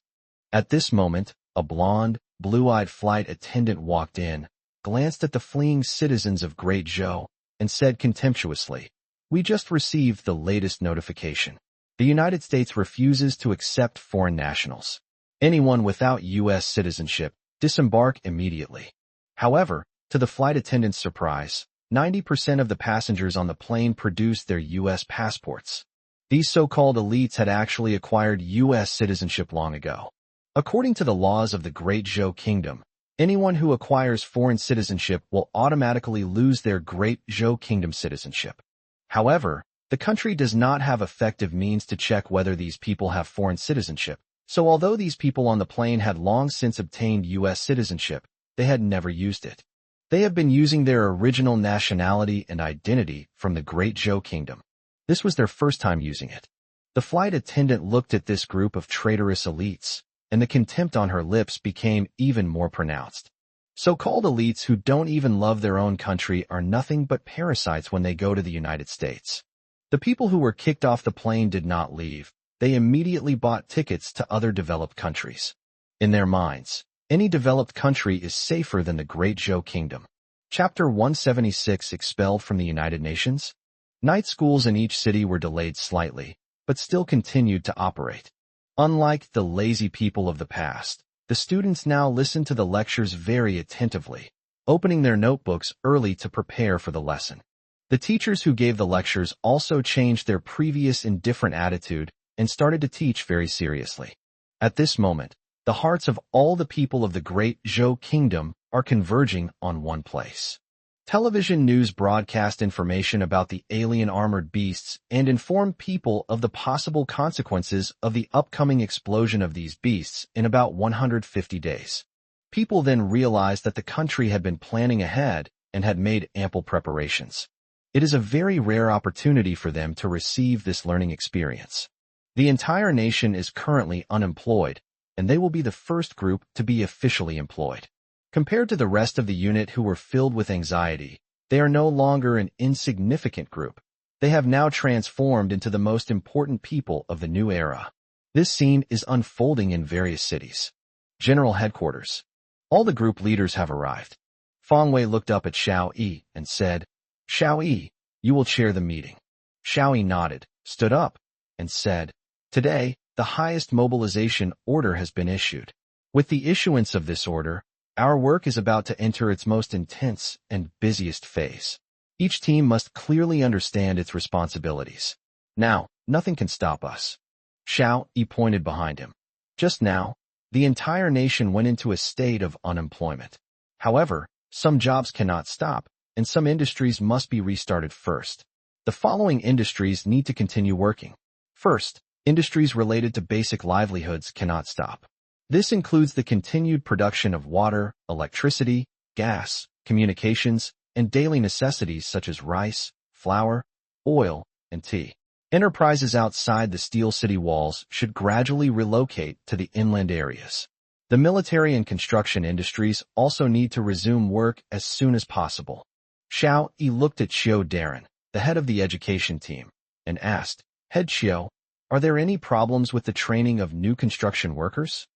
At this moment, a blonde, blue-eyed flight attendant walked in, glanced at the fleeing citizens of Great Zhou, and said contemptuously, we just received the latest notification. The United States refuses to accept foreign nationals. Anyone without U.S. citizenship, disembark immediately. However, to the flight attendant's surprise, 90% of the passengers on the plane produced their U.S. passports. These so-called elites had actually acquired U.S. citizenship long ago. According to the laws of the Great Zhou Kingdom, anyone who acquires foreign citizenship will automatically lose their Great Zhou Kingdom citizenship. However, the country does not have effective means to check whether these people have foreign citizenship, so although these people on the plane had long since obtained U.S. citizenship, they had never used it. They have been using their original nationality and identity from the Great Zhou Kingdom. This was their first time using it. The flight attendant looked at this group of traitorous elites, and the contempt on her lips became even more pronounced. So-called elites who don't even love their own country are nothing but parasites when they go to the United States. The people who were kicked off the plane did not leave. They immediately bought tickets to other developed countries. In their minds, any developed country is safer than the Great Zhou Kingdom. Chapter 176 Expelled from the United Nations. Night schools in each city were delayed slightly, but still continued to operate. Unlike the lazy people of the past, the students now listened to the lectures very attentively, opening their notebooks early to prepare for the lesson. The teachers who gave the lectures also changed their previous indifferent attitude and started to teach very seriously. At this moment, the hearts of all the people of the Great Zhou Kingdom are converging on one place. Television news broadcast information about the alien armored beasts and informed people of the possible consequences of the upcoming explosion of these beasts in about 150 days. People then realized that the country had been planning ahead and had made ample preparations. It is a very rare opportunity for them to receive this learning experience. The entire nation is currently unemployed, and they will be the first group to be officially employed. Compared to the rest of the unit who were filled with anxiety, they are no longer an insignificant group. They have now transformed into the most important people of the new era. This scene is unfolding in various cities. General headquarters. All the group leaders have arrived. Feng Wei looked up at Xiao Yi and said, "Xiao Yi, you will chair the meeting." Xiao Yi nodded, stood up, and said, "Today, the highest mobilization order has been issued. With the issuance of this order, our work is about to enter its most intense and busiest phase. Each team must clearly understand its responsibilities. Now, nothing can stop us." Xiao Yi pointed behind him. Just now, the entire nation went into a state of unemployment. However, some jobs cannot stop, and some industries must be restarted first. The following industries need to continue working. First, industries related to basic livelihoods cannot stop. This includes the continued production of water, electricity, gas, communications, and daily necessities such as rice, flour, oil, and tea. Enterprises outside the steel city walls should gradually relocate to the inland areas. The military and construction industries also need to resume work as soon as possible. Xiao Yi looked at Xiao Darren, the head of the education team, and asked, "Head Xiao, are there any problems with the training of new construction workers?"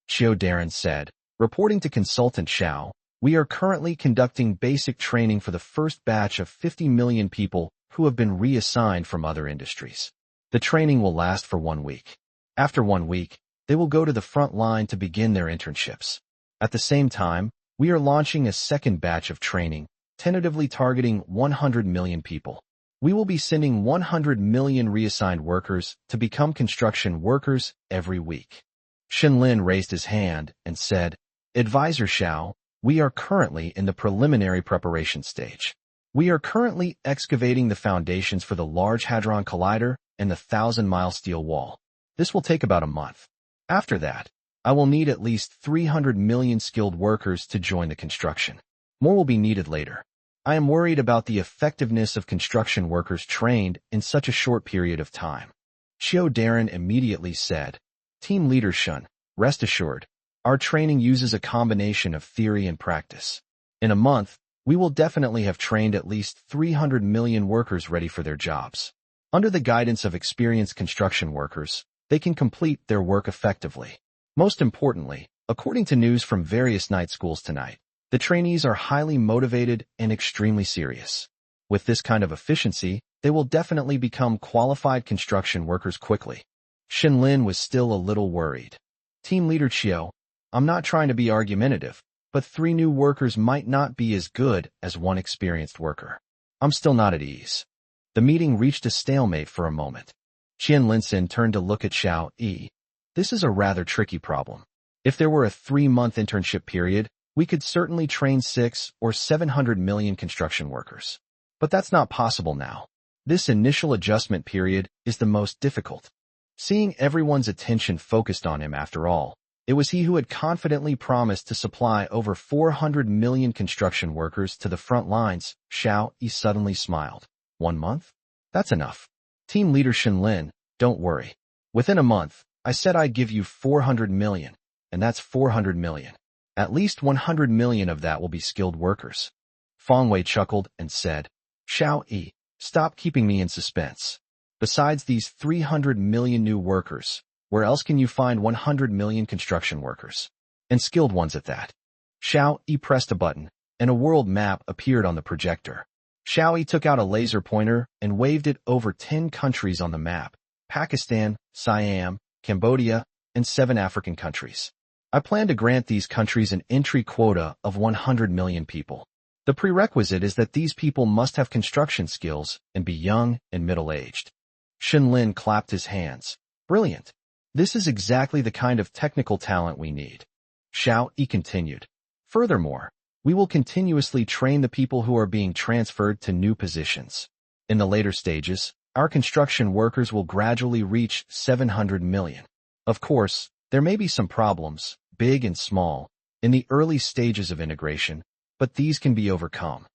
Xiao Darren said, reporting to consultant Xiao, "We are currently conducting basic training for the first batch of 50 million people who have been reassigned from other industries. The training will last for 1 week. After 1 week, they will go to the front line to begin their internships. At the same time, we are launching a second batch of training, tentatively targeting 100 million people. We will be sending 100 million reassigned workers to become construction workers every week." Shenlin raised his hand and said, "Advisor Xiao, we are currently in the preliminary preparation stage. We are currently excavating the foundations for the Large Hadron Collider and the 1,000-mile steel wall. This will take about a month. After that, I will need at least 300 million skilled workers to join the construction. More will be needed later. I am worried about the effectiveness of construction workers trained in such a short period of time." Xiao Darren immediately said, "Team leader Shun, rest assured, our training uses a combination of theory and practice. In a month, we will definitely have trained at least 300 million workers ready for their jobs. Under the guidance of experienced construction workers, they can complete their work effectively. Most importantly, according to news from various night schools tonight, the trainees are highly motivated and extremely serious. With this kind of efficiency, they will definitely become qualified construction workers quickly." Shenlin was still a little worried. "Team leader Qiu, I'm not trying to be argumentative, but 3 new workers might not be as good as 1 experienced worker. I'm still not at ease." The meeting reached a stalemate for a moment. Qian Linsen turned to look at Xiao Yi. "This is a rather tricky problem. If there were a 3-month internship period, we could certainly train 6 or 700 million construction workers. But that's not possible now. This initial adjustment period is the most difficult." Seeing everyone's attention focused on him after all, it was he who had confidently promised to supply over 400 million construction workers to the front lines. Xiao Yi suddenly smiled. 1 month? That's enough. Team leader Shenlin, don't worry. Within a month, I said I'd give you 400 million, and that's 400 million. At least 100 million of that will be skilled workers. Feng Wei chuckled and said, "Xiao Yi, stop keeping me in suspense. Besides these 300 million new workers, where else can you find 100 million construction workers? And skilled ones at that?" Xiao Yi pressed a button, and a world map appeared on the projector. Xiao Yi took out a laser pointer and waved it over 10 countries on the map: Pakistan, Siam, Cambodia, and 7 African countries. I plan to grant these countries an entry quota of 100 million people. The prerequisite is that these people must have construction skills and be young and middle-aged. Shenlin clapped his hands. "Brilliant. This is exactly the kind of technical talent we need." Xiao Yi continued. "Furthermore, we will continuously train the people who are being transferred to new positions. In the later stages, our construction workers will gradually reach 700 million. Of course, there may be some problems, big and small, in the early stages of integration, but these can be overcome.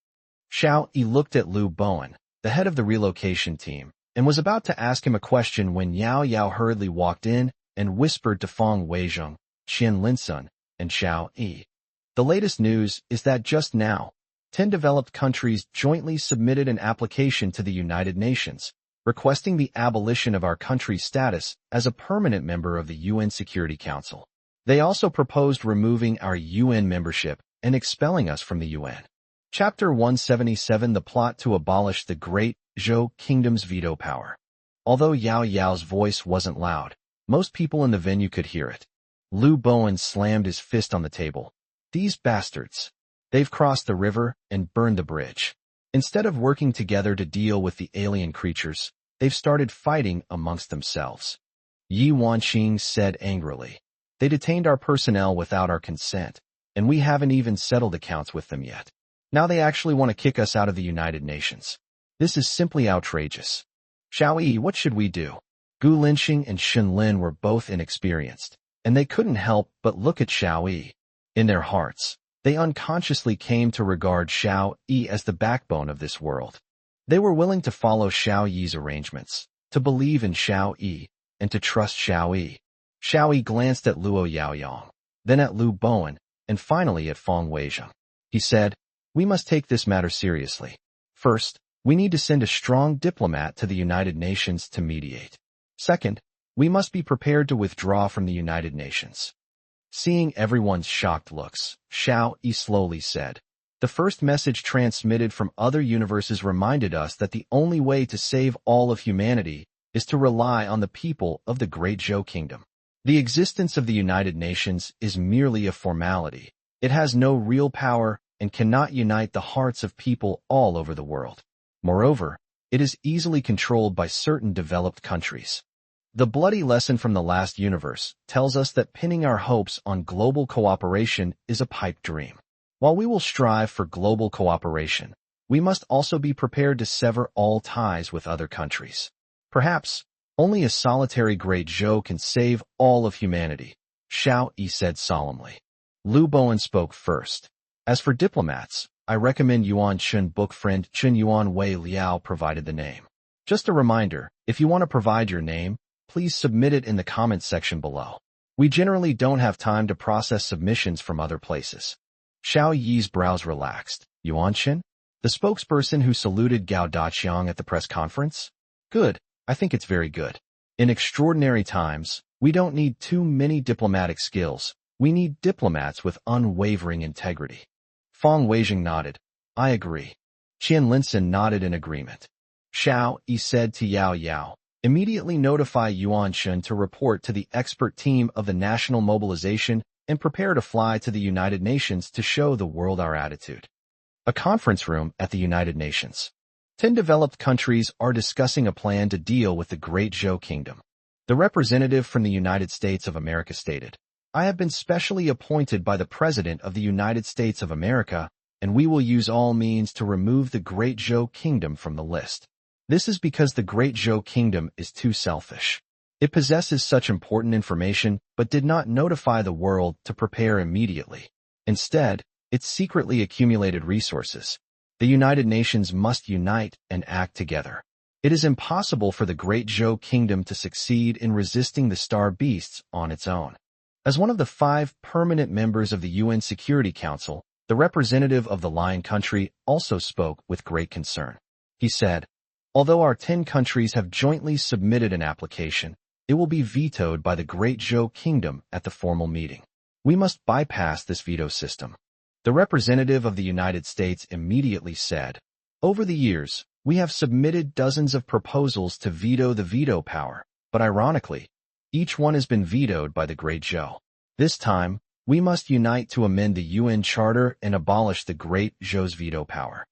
Xiao Yi looked at Liu Bowen, the head of the relocation team, and was about to ask him a question when Yao hurriedly walked in and whispered to Feng Weizhong, Qian Linsun, and Xiao Yi. The latest news is that just now, 10 developed countries jointly submitted an application to the United Nations, requesting the abolition of our country's status as a permanent member of the UN Security Council. They also proposed removing our UN membership and expelling us from the UN. Chapter 177: The Plot to Abolish the Great Zhou Kingdom's Veto Power. Although Yao's voice wasn't loud, most people in the venue could hear it. Liu Bowen slammed his fist on the table. These bastards. They've crossed the river and burned the bridge. Instead of working together to deal with the alien creatures, they've started fighting amongst themselves. Yi Wanqing said angrily. They detained our personnel without our consent, and we haven't even settled accounts with them yet. Now they actually want to kick us out of the United Nations. This is simply outrageous. Xiao Yi, what should we do? Gu Linxing and Shen Lin were both inexperienced, and they couldn't help but look at Xiao Yi. In their hearts, they unconsciously came to regard Xiao Yi as the backbone of this world. They were willing to follow Xiao Yi's arrangements, to believe in Xiao Yi, and to trust Xiao Yi. Xiao Yi glanced at Luo Yaoyong, then at Liu Bowen, and finally at Feng Weizhong. He said, "We must take this matter seriously. First, we need to send a strong diplomat to the United Nations to mediate. Second, we must be prepared to withdraw from the United Nations." Seeing everyone's shocked looks, Xiao Yi slowly said, "The first message transmitted from other universes reminded us that the only way to save all of humanity is to rely on the people of the Great Zhou Kingdom. The existence of the United Nations is merely a formality. It has no real power and cannot unite the hearts of people all over the world. Moreover, it is easily controlled by certain developed countries. The bloody lesson from the last universe tells us that pinning our hopes on global cooperation is a pipe dream. While we will strive for global cooperation, we must also be prepared to sever all ties with other countries. Perhaps, only a solitary Great Zhou can save all of humanity," Xiao Yi said solemnly. Liu Bowen spoke first. "As for diplomats, I recommend Yuan Chun book friend Chun Yuan Wei Liao provided the name. Just a reminder, if you want to provide your name, please submit it in the comments section below. We generally don't have time to process submissions from other places." Xiao Yi's brows relaxed. "Yuan Chun? The spokesperson who saluted Gao Daqiang at the press conference? Good, I think it's very good. In extraordinary times, we don't need too many diplomatic skills. We need diplomats with unwavering integrity." Feng Weizhong nodded. "I agree." Qian Linsun nodded in agreement. Xiao Yi said to Yao, "Immediately notify Yuan Chun to report to the expert team of the National Mobilization and prepare to fly to the United Nations to show the world our attitude." A conference room at the United Nations. 10 developed countries are discussing a plan to deal with the Great Zhou Kingdom. The representative from the United States of America stated, "I have been specially appointed by the President of the United States of America, and we will use all means to remove the Great Zhou Kingdom from the list. This is because the Great Zhou Kingdom is too selfish. It possesses such important information but did not notify the world to prepare immediately. Instead, it secretly accumulated resources. The United Nations must unite and act together. It is impossible for the Great Zhou Kingdom to succeed in resisting the Star Beasts on its own." As one of the 5 permanent members of the UN Security Council, the representative of the Lion Country also spoke with great concern. He said, "Although our 10 countries have jointly submitted an application, it will be vetoed by the Great Zhou Kingdom at the formal meeting. We must bypass this veto system." The representative of the United States immediately said, "Over the years, we have submitted dozens of proposals to veto the veto power, but ironically, each one has been vetoed by the Great Zhou. This time, we must unite to amend the UN Charter and abolish the Great Zhou's veto power."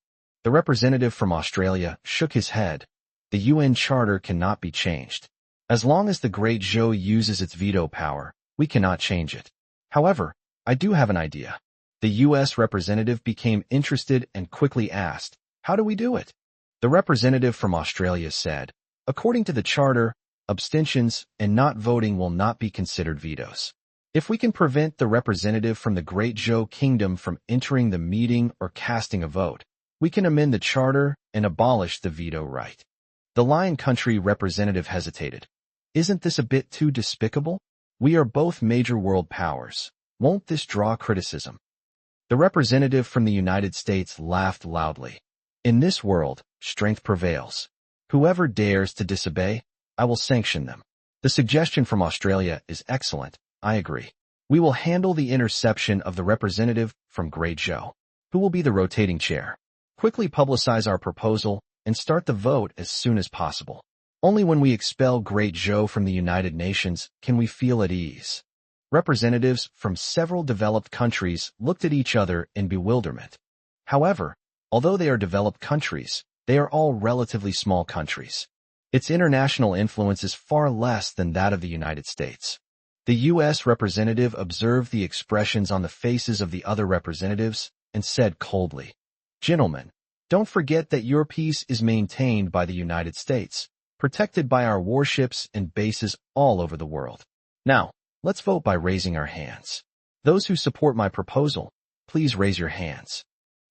The representative from Australia shook his head. "The UN Charter cannot be changed. As long as the Great Zhou uses its veto power, we cannot change it. However, I do have an idea." The U.S. representative became interested and quickly asked, "How do we do it?" The representative from Australia said, "According to the Charter, abstentions and not voting will not be considered vetoes. If we can prevent the representative from the Great Zhou Kingdom from entering the meeting or casting a vote, We can amend the charter and abolish the veto right. The Lion Country representative hesitated. Isn't this a bit too despicable? We are both major world powers. Won't this draw criticism? The representative from the United States laughed loudly. In this world, strength prevails. Whoever dares to disobey, I will sanction them. The suggestion from Australia is excellent, I agree. We will handle the interception of the representative from Great Zhou, who will be the rotating chair. Quickly publicize our proposal and start the vote as soon as possible. Only when we expel Great Zhou from the United Nations can we feel at ease. Representatives from several developed countries looked at each other in bewilderment. However, although they are developed countries, they are all relatively small countries. Its international influence is far less than that of the United States. The U.S. representative observed the expressions on the faces of the other representatives and said coldly, "Gentlemen, don't forget that your peace is maintained by the United States, protected by our warships and bases all over the world. Now, let's vote by raising our hands. Those who support my proposal, please raise your hands."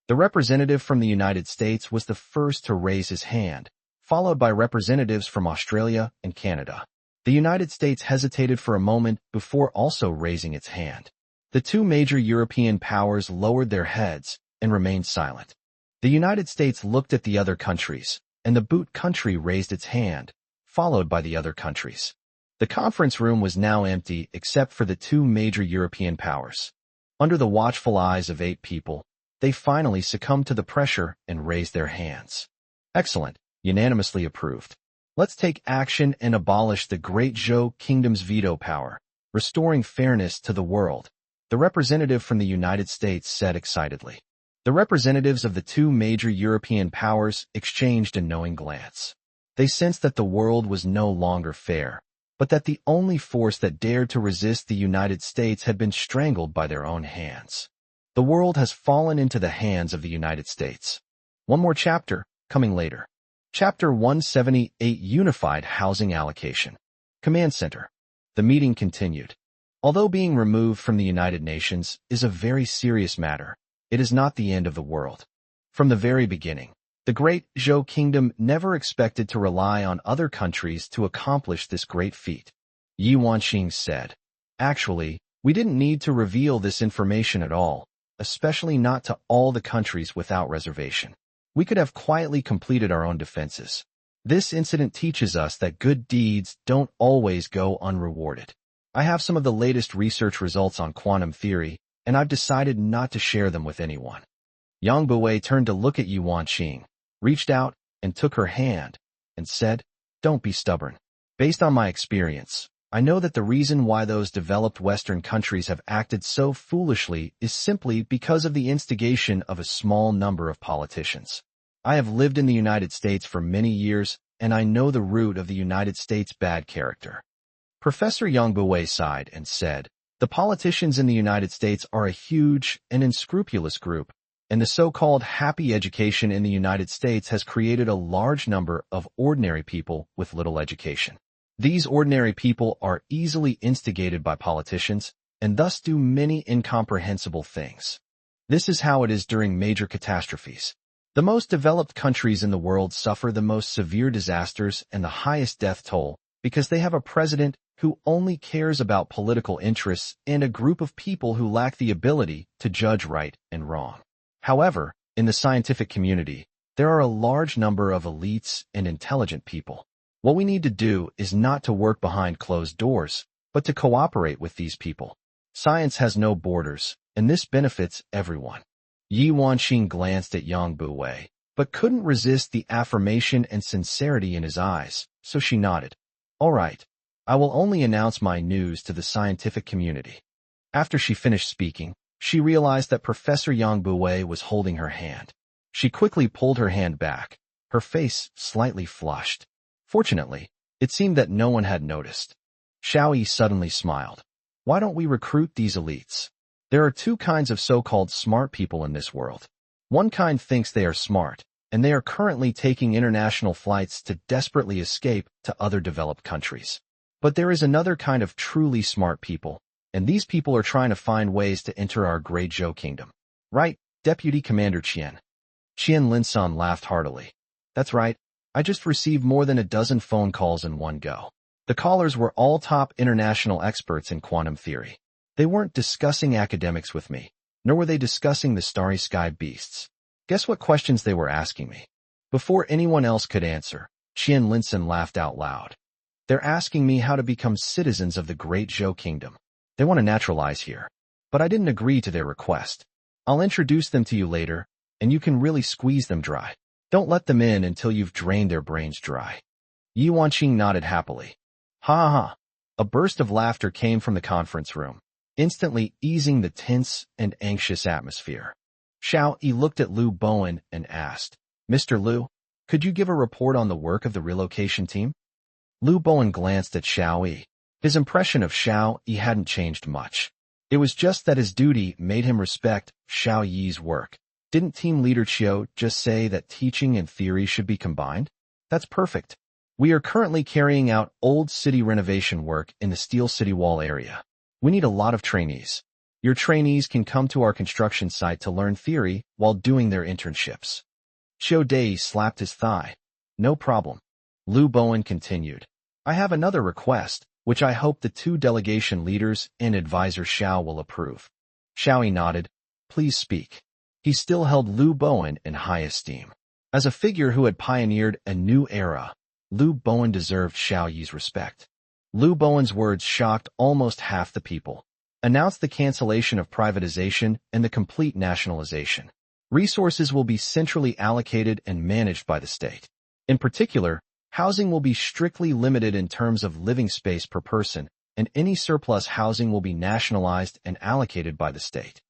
The representative from the United States was the first to raise his hand, followed by representatives from Australia and Canada. The United States hesitated for a moment before also raising its hand. The two major European powers lowered their heads and remained silent. The United States looked at the other countries, and the boot country raised its hand, followed by the other countries. The conference room was now empty except for the two major European powers. Under the watchful eyes of 8 people, they finally succumbed to the pressure and raised their hands. Excellent, unanimously approved. Let's take action and abolish the Great Zhou Kingdom's veto power, restoring fairness to the world, the representative from the United States said excitedly. The representatives of the two major European powers exchanged a knowing glance. They sensed that the world was no longer fair, but that the only force that dared to resist the United States had been strangled by their own hands. The world has fallen into the hands of the United States. One more chapter, coming later. Chapter 178, Unified Housing Allocation. Command Center. The meeting continued. Although being removed from the United Nations is a very serious matter, it is not the end of the world. From the very beginning, the Great Zhou Kingdom never expected to rely on other countries to accomplish this great feat. Yi Wanqing said, "Actually, we didn't need to reveal this information at all, especially not to all the countries without reservation. We could have quietly completed our own defenses. This incident teaches us that good deeds don't always go unrewarded. I have some of the latest research results on quantum theory, and I've decided not to share them with anyone." Yang Buwei turned to look at Yi Wanqing, reached out, and took her hand, and said, "Don't be stubborn. Based on my experience, I know that the reason why those developed Western countries have acted so foolishly is simply because of the instigation of a small number of politicians. I have lived in the United States for many years, and I know the root of the United States' bad character." Professor Yang Buwei sighed and said, "The politicians in the United States are a huge and unscrupulous group, and the so-called happy education in the United States has created a large number of ordinary people with little education. These ordinary people are easily instigated by politicians and thus do many incomprehensible things. This is how it is during major catastrophes. The most developed countries in the world suffer the most severe disasters and the highest death toll because they have a president who only cares about political interests and a group of people who lack the ability to judge right and wrong. However, in the scientific community, there are a large number of elites and intelligent people. What we need to do is not to work behind closed doors, but to cooperate with these people. Science has no borders, and this benefits everyone." Yi Wanqing glanced at Yang Buwei, but couldn't resist the affirmation and sincerity in his eyes, so she nodded. "All right. I will only announce my news to the scientific community." After she finished speaking, she realized that Professor Yang Buwei was holding her hand. She quickly pulled her hand back, her face slightly flushed. Fortunately, it seemed that no one had noticed. Xiao Yi suddenly smiled. "Why don't we recruit these elites? There are two kinds of so-called smart people in this world. One kind thinks they are smart, and they are currently taking international flights to desperately escape to other developed countries. But there is another kind of truly smart people, and these people are trying to find ways to enter our Great Zhou Kingdom. Right, Deputy Commander Qian?" Qian Linsan laughed heartily. That's right. I just received more than a dozen phone calls in one go. The callers were all top international experts in quantum theory. They weren't discussing academics with me, nor were they discussing the starry sky beasts. Guess what questions they were asking me? Before anyone else could answer, Qian Linsan laughed out loud. They're asking me how to become citizens of the great Zhou kingdom. They want to naturalize here. But I didn't agree to their request. I'll introduce them to you later, and you can really squeeze them dry. Don't let them in until you've drained their brains dry. Yi Wanqing nodded happily. Ha ha ha. A burst of laughter came from the conference room, instantly easing the tense and anxious atmosphere. Xiao Yi looked at Lu Bowen and asked, Mr. Lu, could you give a report on the work of the relocation team? Lu Bowen glanced at Xiao Yi. His impression of Xiao Yi hadn't changed much. It was just that his duty made him respect Xiao Yi's work. Didn't team leader Qiu just say that teaching and theory should be combined? That's perfect. We are currently carrying out old city renovation work in the Steel City Wall area. We need a lot of trainees. Your trainees can come to our construction site to learn theory while doing their internships. Qiu Dei slapped his thigh. No problem. Lu Bowen continued. I have another request, which I hope the two delegation leaders and advisor Xiao will approve. Xiao Yi nodded. Please speak. He still held Lu Bowen in high esteem. As a figure who had pioneered a new era, Lu Bowen deserved Xiao Yi's respect. Lu Bowen's words shocked almost half the people. Announced the cancellation of privatization and the complete nationalization. Resources will be centrally allocated and managed by the state. In particular, housing will be strictly limited in terms of living space per person, and any surplus housing will be nationalized and allocated by the state.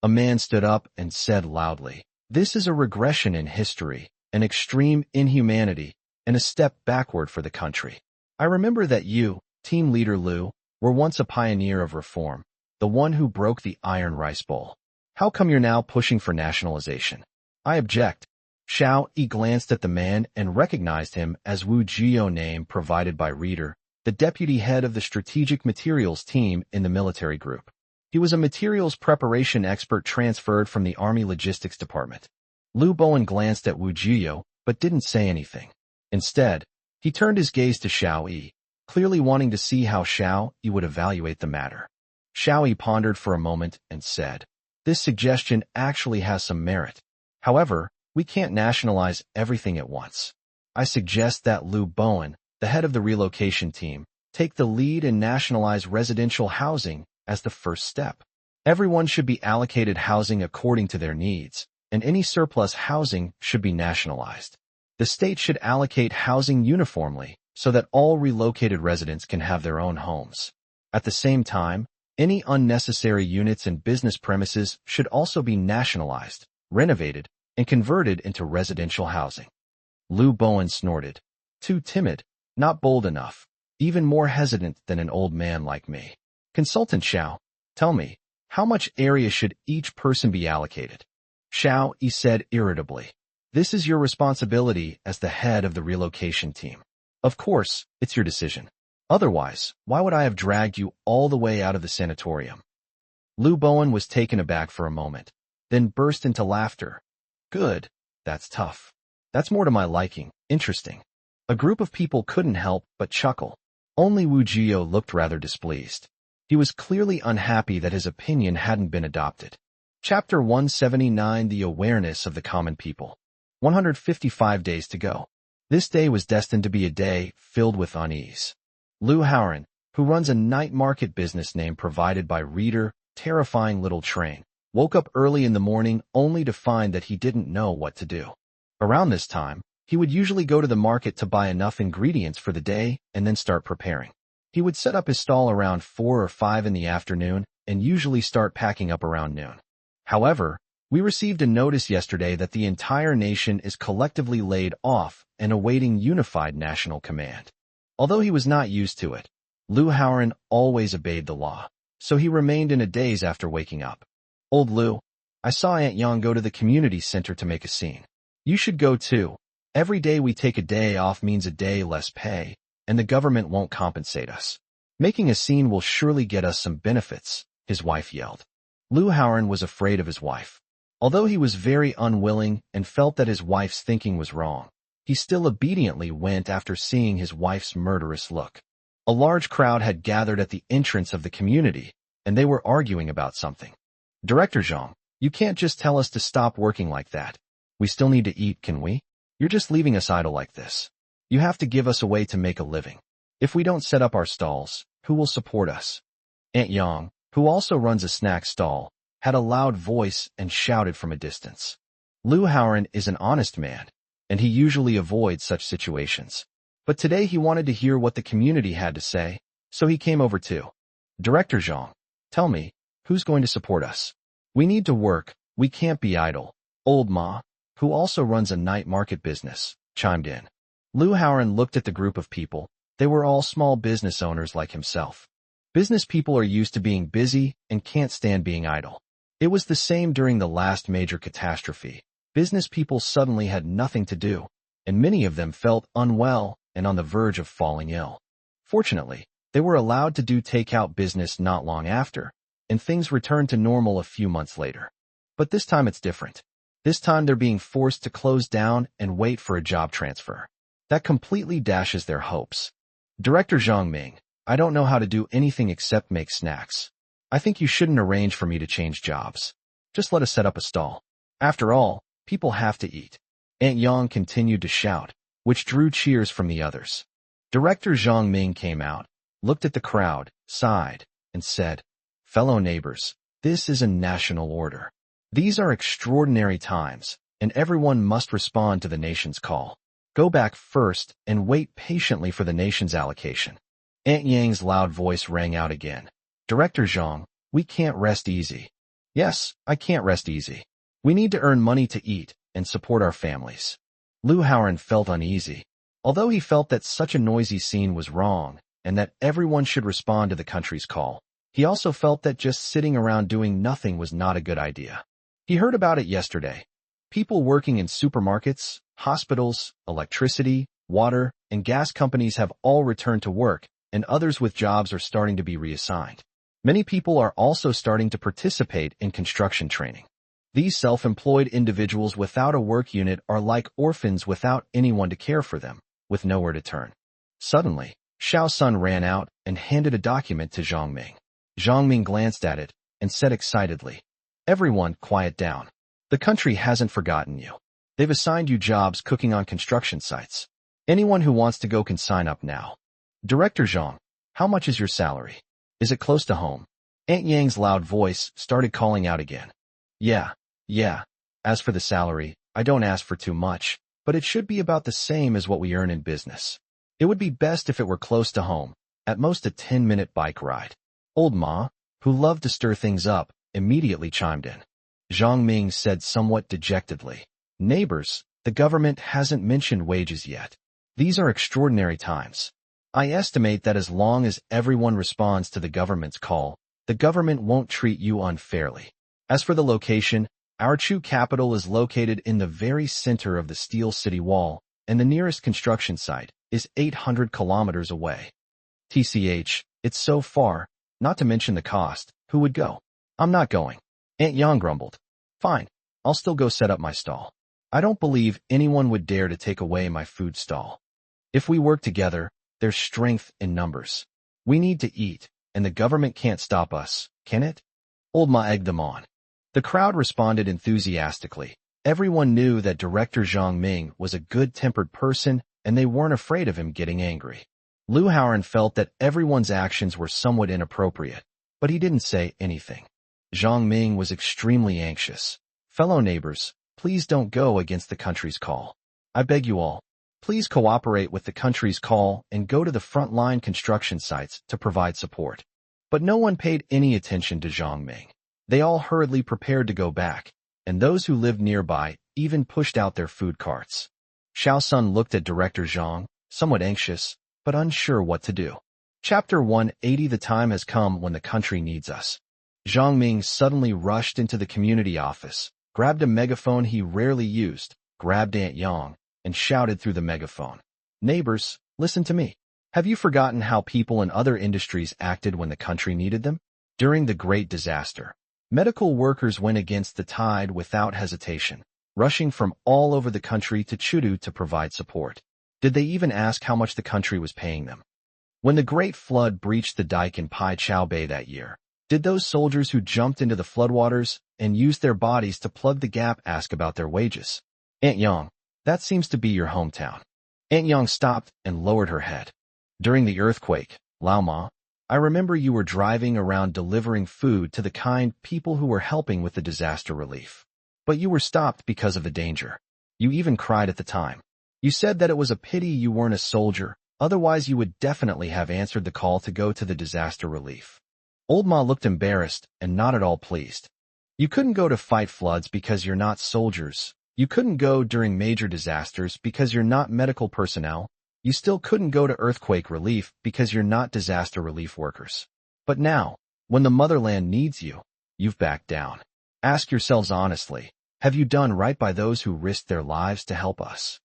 A man stood up and said loudly, This is a regression in history, an extreme inhumanity, and a step backward for the country. I remember that you, team leader Lu, were once a pioneer of reform, the one who broke the iron rice bowl. How come you're now pushing for nationalization? I object. Xiao Yi glanced at the man and recognized him as Wu Jiao, name provided by Reader, the deputy head of the strategic materials team in the military group. He was a materials preparation expert transferred from the Army Logistics Department. Lu Bowen glanced at Wu Jiao, but didn't say anything. Instead, he turned his gaze to Xiao Yi, clearly wanting to see how Xiao Yi would evaluate the matter. Xiao Yi pondered for a moment and said, This suggestion actually has some merit. However, we can't nationalize everything at once. I suggest that Lu Bowen, the head of the relocation team, take the lead and nationalize residential housing as the first step. Everyone should be allocated housing according to their needs, and any surplus housing should be nationalized. The state should allocate housing uniformly so that all relocated residents can have their own homes. At the same time, any unnecessary units and business premises should also be nationalized, renovated, and converted into residential housing. Lu Bowen snorted. Too timid, not bold enough, even more hesitant than an old man like me. Consultant Xiao, tell me, how much area should each person be allocated? Xiao Yi said irritably. This is your responsibility as the head of the relocation team. Of course, it's your decision. Otherwise, why would I have dragged you all the way out of the sanatorium? Lu Bowen was taken aback for a moment, then burst into laughter. Good. That's tough. That's more to my liking. Interesting. A group of people couldn't help but chuckle. Only Wu Jiao looked rather displeased. He was clearly unhappy that his opinion hadn't been adopted. Chapter 179, The Awareness of the Common People. 155 days to go. This day was destined to be a day filled with unease. Lu Haoran, who runs a night market business name provided by Reader, Terrifying Little Train, woke up early in the morning only to find that he didn't know what to do. Around this time, he would usually go to the market to buy enough ingredients for the day and then start preparing. He would set up his stall around 4 or 5 in the afternoon and usually start packing up around noon. However, we received a notice yesterday that the entire nation is collectively laid off and awaiting unified national command. Although he was not used to it, Lu Haoran always obeyed the law, so he remained in a daze after waking up. Old Lu, I saw Aunt Yang go to the community center to make a scene. You should go too. Every day we take a day off means a day less pay, and the government won't compensate us. Making a scene will surely get us some benefits, his wife yelled. Lu Haoran was afraid of his wife. Although he was very unwilling and felt that his wife's thinking was wrong, he still obediently went after seeing his wife's murderous look. A large crowd had gathered at the entrance of the community, and they were arguing about something. Director Zhang, you can't just tell us to stop working like that. We still need to eat, can we? You're just leaving us idle like this. You have to give us a way to make a living. If we don't set up our stalls, who will support us? Aunt Yang, who also runs a snack stall, had a loud voice and shouted from a distance. Lu Haoran is an honest man, and he usually avoids such situations. But today he wanted to hear what the community had to say, so he came over too. Director Zhang, tell me, who's going to support us? We need to work, we can't be idle. Old Ma, who also runs a night market business, chimed in. Lu Haoran looked at the group of people. They were all small business owners like himself. Business people are used to being busy and can't stand being idle. It was the same during the last major catastrophe. Business people suddenly had nothing to do, and many of them felt unwell and on the verge of falling ill. Fortunately, they were allowed to do takeout business not long after, and things returned to normal a few months later. But this time it's different. This time they're being forced to close down and wait for a job transfer. That completely dashes their hopes. Director Zhang Ming, I don't know how to do anything except make snacks. I think you shouldn't arrange for me to change jobs. Just let us set up a stall. After all, people have to eat. Aunt Yang continued to shout, which drew cheers from the others. Director Zhang Ming came out, looked at the crowd, sighed, and said, Fellow neighbors, this is a national order. These are extraordinary times, and everyone must respond to the nation's call. Go back first and wait patiently for the nation's allocation. Aunt Yang's loud voice rang out again. Director Zhang, we can't rest easy. Yes, I can't rest easy. We need to earn money to eat and support our families. Lu Haoran felt uneasy. Although he felt that such a noisy scene was wrong and that everyone should respond to the country's call, he also felt that just sitting around doing nothing was not a good idea. He heard about it yesterday. People working in supermarkets, hospitals, electricity, water, and gas companies have all returned to work, and others with jobs are starting to be reassigned. Many people are also starting to participate in construction training. These self-employed individuals without a work unit are like orphans without anyone to care for them, with nowhere to turn. Suddenly, Xiao Sun ran out and handed a document to Zhang Ming. Zhang Ming glanced at it and said excitedly, Everyone, quiet down. The country hasn't forgotten you. They've assigned you jobs cooking on construction sites. Anyone who wants to go can sign up now. Director Zhang, how much is your salary? Is it close to home? Aunt Yang's loud voice started calling out again. Yeah. As for the salary, I don't ask for too much, but it should be about the same as what we earn in business. It would be best if it were close to home, at most a 10-minute bike ride. Old Ma, who loved to stir things up, immediately chimed in. Zhang Ming said somewhat dejectedly, Neighbors, the government hasn't mentioned wages yet. These are extraordinary times. I estimate that as long as everyone responds to the government's call, the government won't treat you unfairly. As for the location, our Chu capital is located in the very center of the steel city wall, and the nearest construction site is 800 kilometers away. TCH, it's so far, not to mention the cost. Who would go? I'm not going. Aunt Yang grumbled. Fine, I'll still go set up my stall. I don't believe anyone would dare to take away my food stall. If we work together, there's strength in numbers. We need to eat, and the government can't stop us, can it? Old Ma egged them on. The crowd responded enthusiastically. Everyone knew that Director Zhang Ming was a good-tempered person, and they weren't afraid of him getting angry. Lu Haoran felt that everyone's actions were somewhat inappropriate, but he didn't say anything. Zhang Ming was extremely anxious. Fellow neighbors, please don't go against the country's call. I beg you all, please cooperate with the country's call and go to the front-line construction sites to provide support. But no one paid any attention to Zhang Ming. They all hurriedly prepared to go back, and those who lived nearby even pushed out their food carts. Xiao Sun looked at Director Zhang, somewhat anxious, but unsure what to do. Chapter 180 The time has come when the country needs us. Zhang Ming suddenly rushed into the community office, grabbed a megaphone he rarely used, grabbed Aunt Yang, and shouted through the megaphone. Neighbors, listen to me. Have you forgotten how people in other industries acted when the country needed them? During the Great Disaster, Medical workers went against the tide without hesitation, rushing from all over the country to Chudu to provide support. Did they even ask how much the country was paying them? When the Great Flood breached the dike in Pai Chao Bay that year, did those soldiers who jumped into the floodwaters and used their bodies to plug the gap ask about their wages? Aunt Yang, that seems to be your hometown. Aunt Yang stopped and lowered her head. During the earthquake, Lao Ma, I remember you were driving around delivering food to the kind people who were helping with the disaster relief. But you were stopped because of the danger. You even cried at the time. You said that it was a pity you weren't a soldier, otherwise you would definitely have answered the call to go to the disaster relief. Old Ma looked embarrassed and not at all pleased. You couldn't go to fight floods because you're not soldiers. You couldn't go during major disasters because you're not medical personnel. You still couldn't go to earthquake relief because you're not disaster relief workers. But now, when the motherland needs you, you've backed down. Ask yourselves honestly, have you done right by those who risked their lives to help us?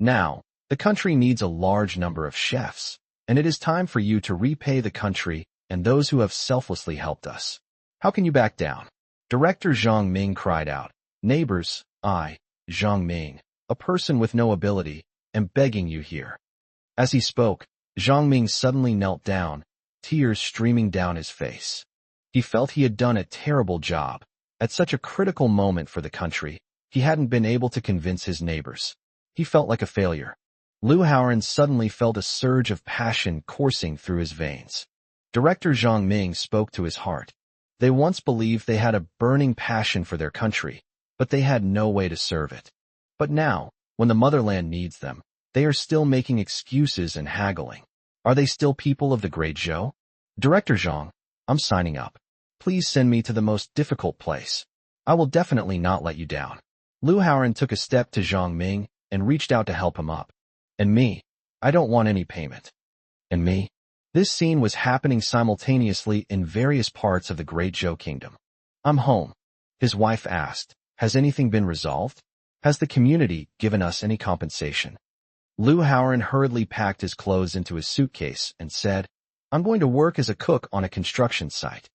Now, the country needs a large number of chefs, and it is time for you to repay the country and those who have selflessly helped us. How can you back down? Director Zhang Ming cried out. Neighbors, I, Zhang Ming, a person with no ability, am begging you here. As he spoke, Zhang Ming suddenly knelt down, tears streaming down his face. He felt he had done a terrible job. At such a critical moment for the country, he hadn't been able to convince his neighbors. He felt like a failure. Lu Haoran suddenly felt a surge of passion coursing through his veins. Director Zhang Ming spoke to his heart. They once believed they had a burning passion for their country, but they had no way to serve it. But now, when the motherland needs them, they are still making excuses and haggling. Are they still people of the Great Zhou? Director Zhang, I'm signing up. Please send me to the most difficult place. I will definitely not let you down. Lu Haoran took a step to Zhang Ming and reached out to help him up. And me, I don't want any payment. And me? This scene was happening simultaneously in various parts of the Great Zhou Kingdom. I'm home. His wife asked, has anything been resolved? Has the community given us any compensation? Lu Haoran hurriedly packed his clothes into his suitcase and said, I'm going to work as a cook on a construction site.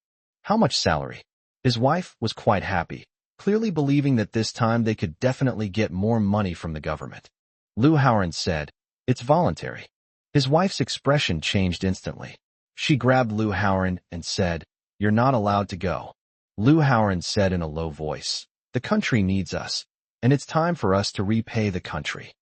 How much salary? His wife was quite happy, clearly believing that this time they could definitely get more money from the government. Lu Haoran said, it's voluntary. His wife's expression changed instantly. She grabbed Lu Haoran and said, you're not allowed to go. Lu Haoran said in a low voice, the country needs us, and it's time for us to repay the country.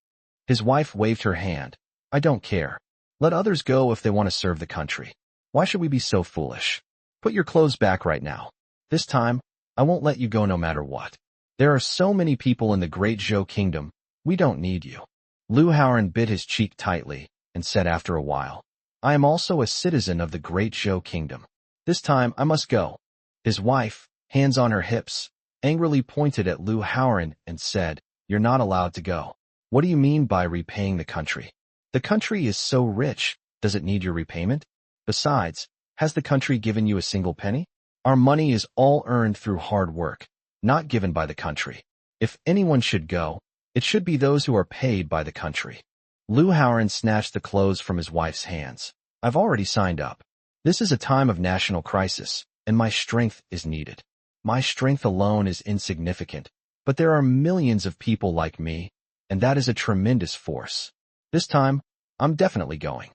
His wife waved her hand. I don't care. Let others go if they want to serve the country. Why should we be so foolish? Put your clothes back right now. This time, I won't let you go no matter what. There are so many people in the Great Zhou Kingdom, we don't need you. Lu Haoran bit his cheek tightly and said after a while, I am also a citizen of the Great Zhou Kingdom. This time I must go. His wife, hands on her hips, angrily pointed at Lu Haoran and said, you're not allowed to go. What do you mean by repaying the country? The country is so rich, does it need your repayment? Besides, has the country given you a single penny? Our money is all earned through hard work, not given by the country. If anyone should go, it should be those who are paid by the country. Lu Haoran snatched the clothes from his wife's hands. I've already signed up. This is a time of national crisis, and my strength is needed. My strength alone is insignificant, but there are millions of people like me, and that is a tremendous force. This time, I'm definitely going.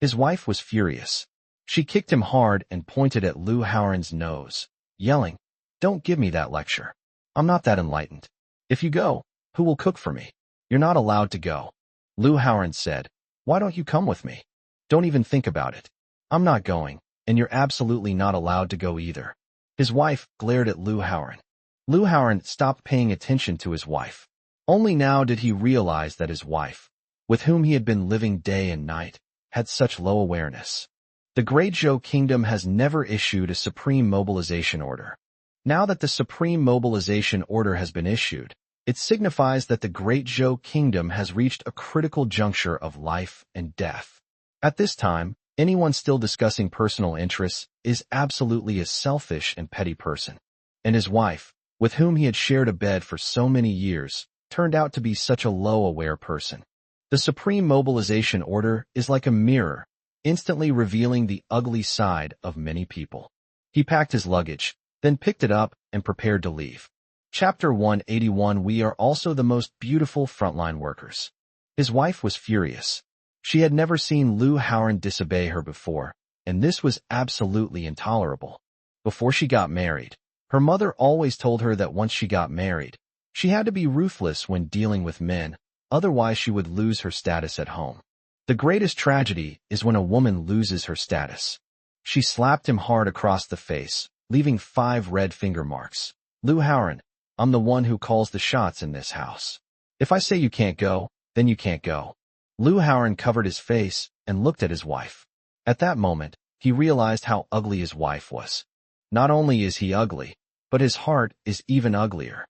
His wife was furious. She kicked him hard and pointed at Lu Haoran's nose, yelling, don't give me that lecture. I'm not that enlightened. If you go, who will cook for me? You're not allowed to go. Lu Haoran said, why don't you come with me? Don't even think about it. I'm not going, and you're absolutely not allowed to go either. His wife glared at Lu Haoran. Lu Haoran stopped paying attention to his wife. Only now did he realize that his wife, with whom he had been living day and night, had such low awareness. The Great Zhou Kingdom has never issued a supreme mobilization order. Now that the supreme mobilization order has been issued, it signifies that the Great Zhou Kingdom has reached a critical juncture of life and death. At this time, anyone still discussing personal interests is absolutely a selfish and petty person. And his wife, with whom he had shared a bed for so many years, turned out to be such a low-aware person. The Supreme Mobilization Order is like a mirror, instantly revealing the ugly side of many people. He packed his luggage, then picked it up and prepared to leave. Chapter 181. We are also the most beautiful frontline workers. His wife was furious. She had never seen Lu Haoran disobey her before, and this was absolutely intolerable. Before she got married, her mother always told her that once she got married, she had to be ruthless when dealing with men, otherwise she would lose her status at home. The greatest tragedy is when a woman loses her status. She slapped him hard across the face, leaving 5 red finger marks. Lu Haoran, I'm the one who calls the shots in this house. If I say you can't go, then you can't go. Lu Haoran covered his face and looked at his wife. At that moment, he realized how ugly his wife was. Not only is he ugly, but his heart is even uglier.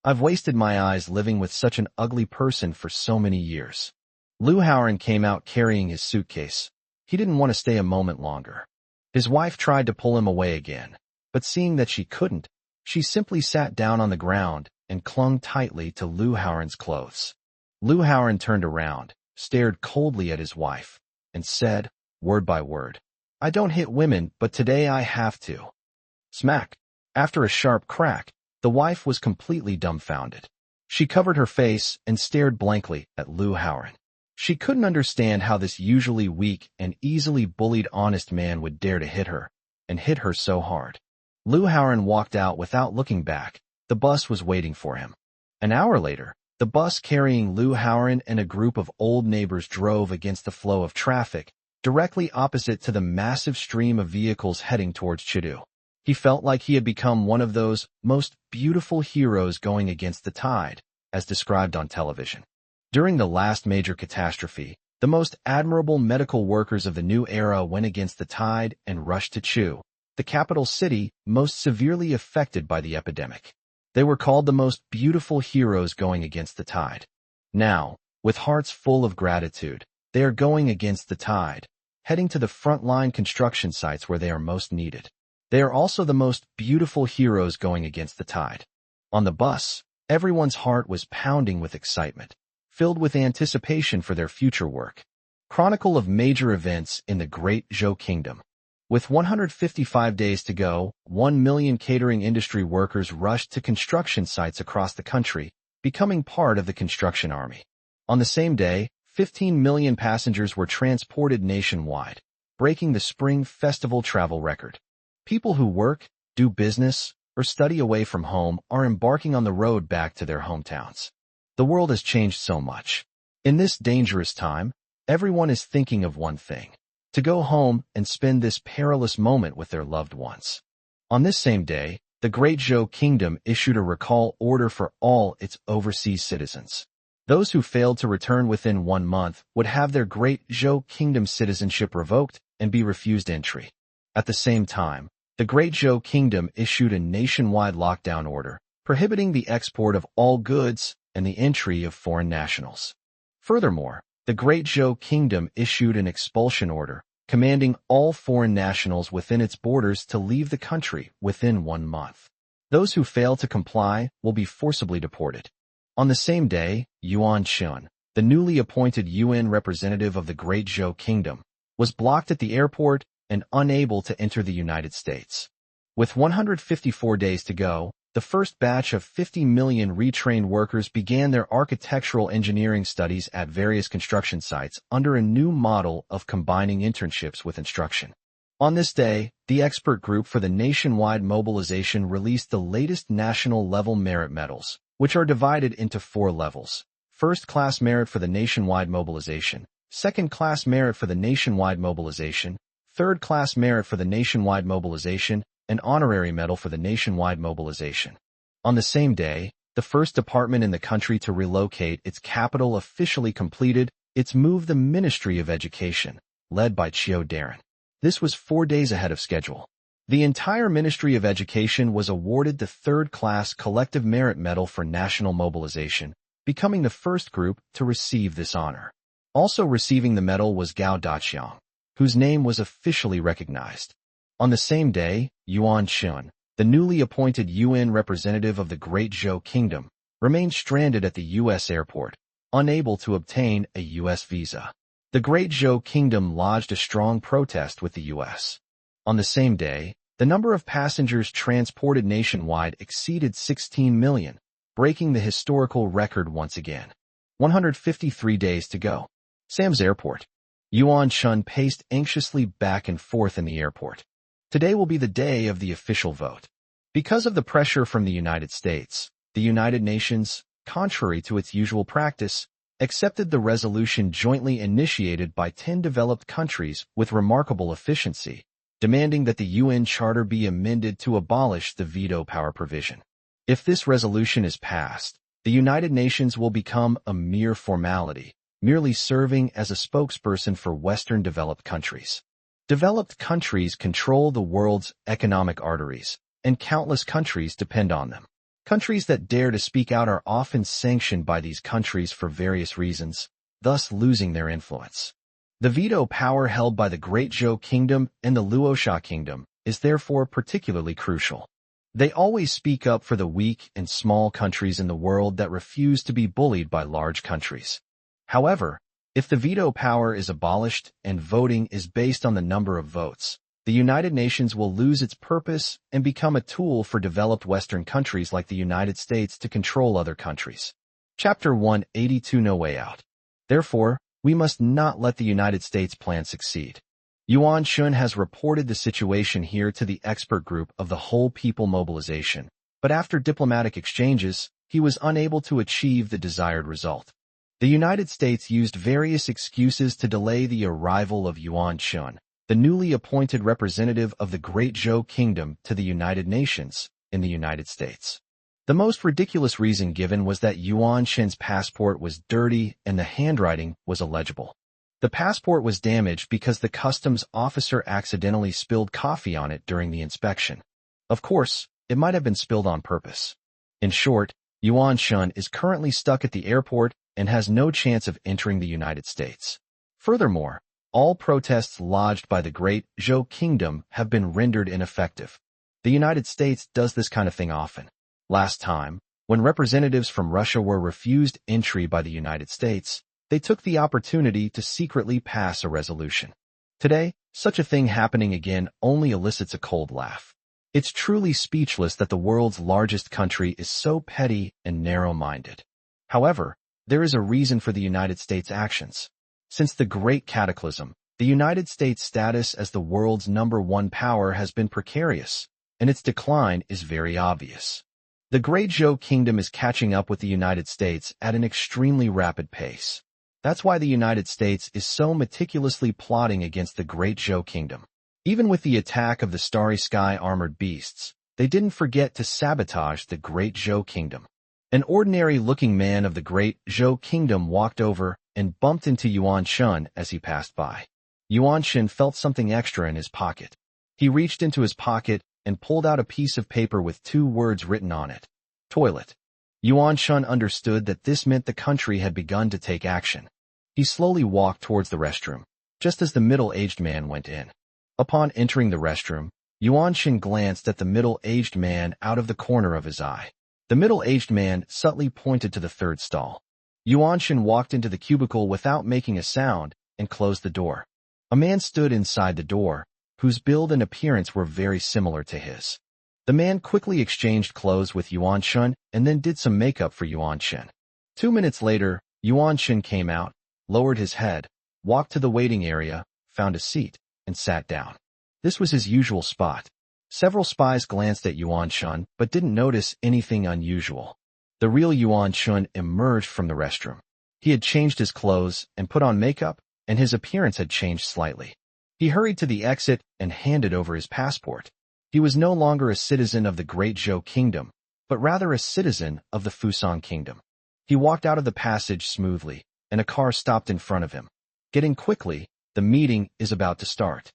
I've wasted my eyes living with such an ugly person for so many years. Lu Haoran came out carrying his suitcase. He didn't want to stay a moment longer. His wife tried to pull him away again, but seeing that she couldn't, she simply sat down on the ground and clung tightly to Lu Haoran's clothes. Lu Haoran turned around, stared coldly at his wife, and said, word by word, I don't hit women, but today I have to. Smack! After a sharp crack, the wife was completely dumbfounded. She covered her face and stared blankly at Lu Haoran. She couldn't understand how this usually weak and easily bullied honest man would dare to hit her, and hit her so hard. Lu Haoran walked out without looking back. The bus was waiting for him. An hour later, the bus carrying Lu Haoran and a group of old neighbors drove against the flow of traffic, directly opposite to the massive stream of vehicles heading towards Chengdu. He felt like he had become one of those most beautiful heroes going against the tide, as described on television. During the last major catastrophe, the most admirable medical workers of the new era went against the tide and rushed to Chengdu, the capital city most severely affected by the epidemic. They were called the most beautiful heroes going against the tide. Now, with hearts full of gratitude, they are going against the tide, heading to the frontline construction sites where they are most needed. They are also the most beautiful heroes going against the tide. On the bus, everyone's heart was pounding with excitement, filled with anticipation for their future work. Chronicle of major events in the Great Zhou Kingdom. With 155 days to go, 1 million catering industry workers rushed to construction sites across the country, becoming part of the construction army. On the same day, 15 million passengers were transported nationwide, breaking the Spring Festival travel record. People who work, do business, or study away from home are embarking on the road back to their hometowns. The world has changed so much. In this dangerous time, everyone is thinking of one thing: to go home and spend this perilous moment with their loved ones. On this same day, the Great Zhou Kingdom issued a recall order for all its overseas citizens. Those who failed to return within 1 month would have their Great Zhou Kingdom citizenship revoked and be refused entry. At the same time, the Great Zhou Kingdom issued a nationwide lockdown order, prohibiting the export of all goods and the entry of foreign nationals. Furthermore, the Great Zhou Kingdom issued an expulsion order, commanding all foreign nationals within its borders to leave the country within 1 month. Those who fail to comply will be forcibly deported. On the same day, Yuan Shun, the newly appointed UN representative of the Great Zhou Kingdom, was blocked at the airport and unable to enter the United States. With 154 days to go, the first batch of 50 million retrained workers began their architectural engineering studies at various construction sites under a new model of combining internships with instruction. On this day, the expert group for the nationwide mobilization released the latest national-level merit medals, which are divided into 4 levels: first-class merit for the nationwide mobilization, second-class merit for the nationwide mobilization, third-class merit for the nationwide mobilization, and honorary medal for the nationwide mobilization. On the same day, the first department in the country to relocate its capital officially completed its move, the Ministry of Education, led by Qiao Darren. This was 4 days ahead of schedule. The entire Ministry of Education was awarded the third-class collective merit medal for national mobilization, becoming the first group to receive this honor. Also receiving the medal was Gao Daqiang, whose name was officially recognized. On the same day, Yuan Shun, the newly appointed UN representative of the Great Zhou Kingdom, remained stranded at the U.S. airport, unable to obtain a U.S. visa. The Great Zhou Kingdom lodged a strong protest with the U.S. On the same day, The number of passengers transported nationwide exceeded 16 million, breaking the historical record once again. 153 days to go. Sam's Airport. Yuan Shun paced anxiously back and forth in the airport. Today will be the day of the official vote. Because of the pressure from the United States, the United Nations, contrary to its usual practice, accepted the resolution jointly initiated by 10 developed countries with remarkable efficiency, demanding that the UN Charter be amended to abolish the veto power provision. If this resolution is passed, the United Nations will become a mere formality, merely serving as a spokesperson for Western developed countries. Developed countries control the world's economic arteries, and countless countries depend on them. Countries that dare to speak out are often sanctioned by these countries for various reasons, thus losing their influence. The veto power held by the Great Zhou Kingdom and the Luoxia Kingdom is therefore particularly crucial. They always speak up for the weak and small countries in the world that refuse to be bullied by large countries. However, if the veto power is abolished and voting is based on the number of votes, the United Nations will lose its purpose and become a tool for developed Western countries like the United States to control other countries. Chapter 182 No Way Out. Therefore, we must not let the United States plan succeed. Yuan Shun has reported the situation here to the expert group of the Whole People Mobilization, but after diplomatic exchanges, he was unable to achieve the desired result. The United States used various excuses to delay the arrival of Yuan Shun, the newly appointed representative of the Great Zhou Kingdom to the United Nations, in the United States. The most ridiculous reason given was that Yuan Shun's passport was dirty and the handwriting was illegible. The passport was damaged because the customs officer accidentally spilled coffee on it during the inspection. Of course, it might have been spilled on purpose. In short, Yuan Shun is currently stuck at the airport and has no chance of entering the United States. Furthermore, all protests lodged by the Great Zhou Kingdom have been rendered ineffective. The United States does this kind of thing often. Last time, when representatives from Russia were refused entry by the United States, they took the opportunity to secretly pass a resolution. Today, such a thing happening again only elicits a cold laugh. It's truly speechless that the world's largest country is so petty and narrow-minded. However, there is a reason for the United States' actions. Since the Great Cataclysm, the United States' status as the world's #1 power has been precarious, and its decline is very obvious. The Great Zhou Kingdom is catching up with the United States at an extremely rapid pace. That's why the United States is so meticulously plotting against the Great Zhou Kingdom. Even with the attack of the Starry Sky armored beasts, they didn't forget to sabotage the Great Zhou Kingdom. An ordinary-looking man of the Great Zhou Kingdom walked over and bumped into Yuan Shun as he passed by. Yuan Shun felt something extra in his pocket. He reached into his pocket and pulled out a piece of paper with 2 words written on it. Toilet. Yuan Shun understood that this meant the country had begun to take action. He slowly walked towards the restroom, just as the middle-aged man went in. Upon entering the restroom, Yuan Shun glanced at the middle-aged man out of the corner of his eye. The middle-aged man subtly pointed to the 3rd stall. Yuan Shun walked into the cubicle without making a sound and closed the door. A man stood inside the door, whose build and appearance were very similar to his. The man quickly exchanged clothes with Yuan Shun and then did some makeup for Yuan Shun. 2 minutes later, Yuan Shun came out, lowered his head, walked to the waiting area, found a seat, and sat down. This was his usual spot. Several spies glanced at Yuan Shun but didn't notice anything unusual. The real Yuan Shun emerged from the restroom. He had changed his clothes and put on makeup, and his appearance had changed slightly. He hurried to the exit and handed over his passport. He was no longer a citizen of the Great Zhou Kingdom, but rather a citizen of the Fusan Kingdom. He walked out of the passage smoothly, and a car stopped in front of him. Getting quickly, the meeting is about to start.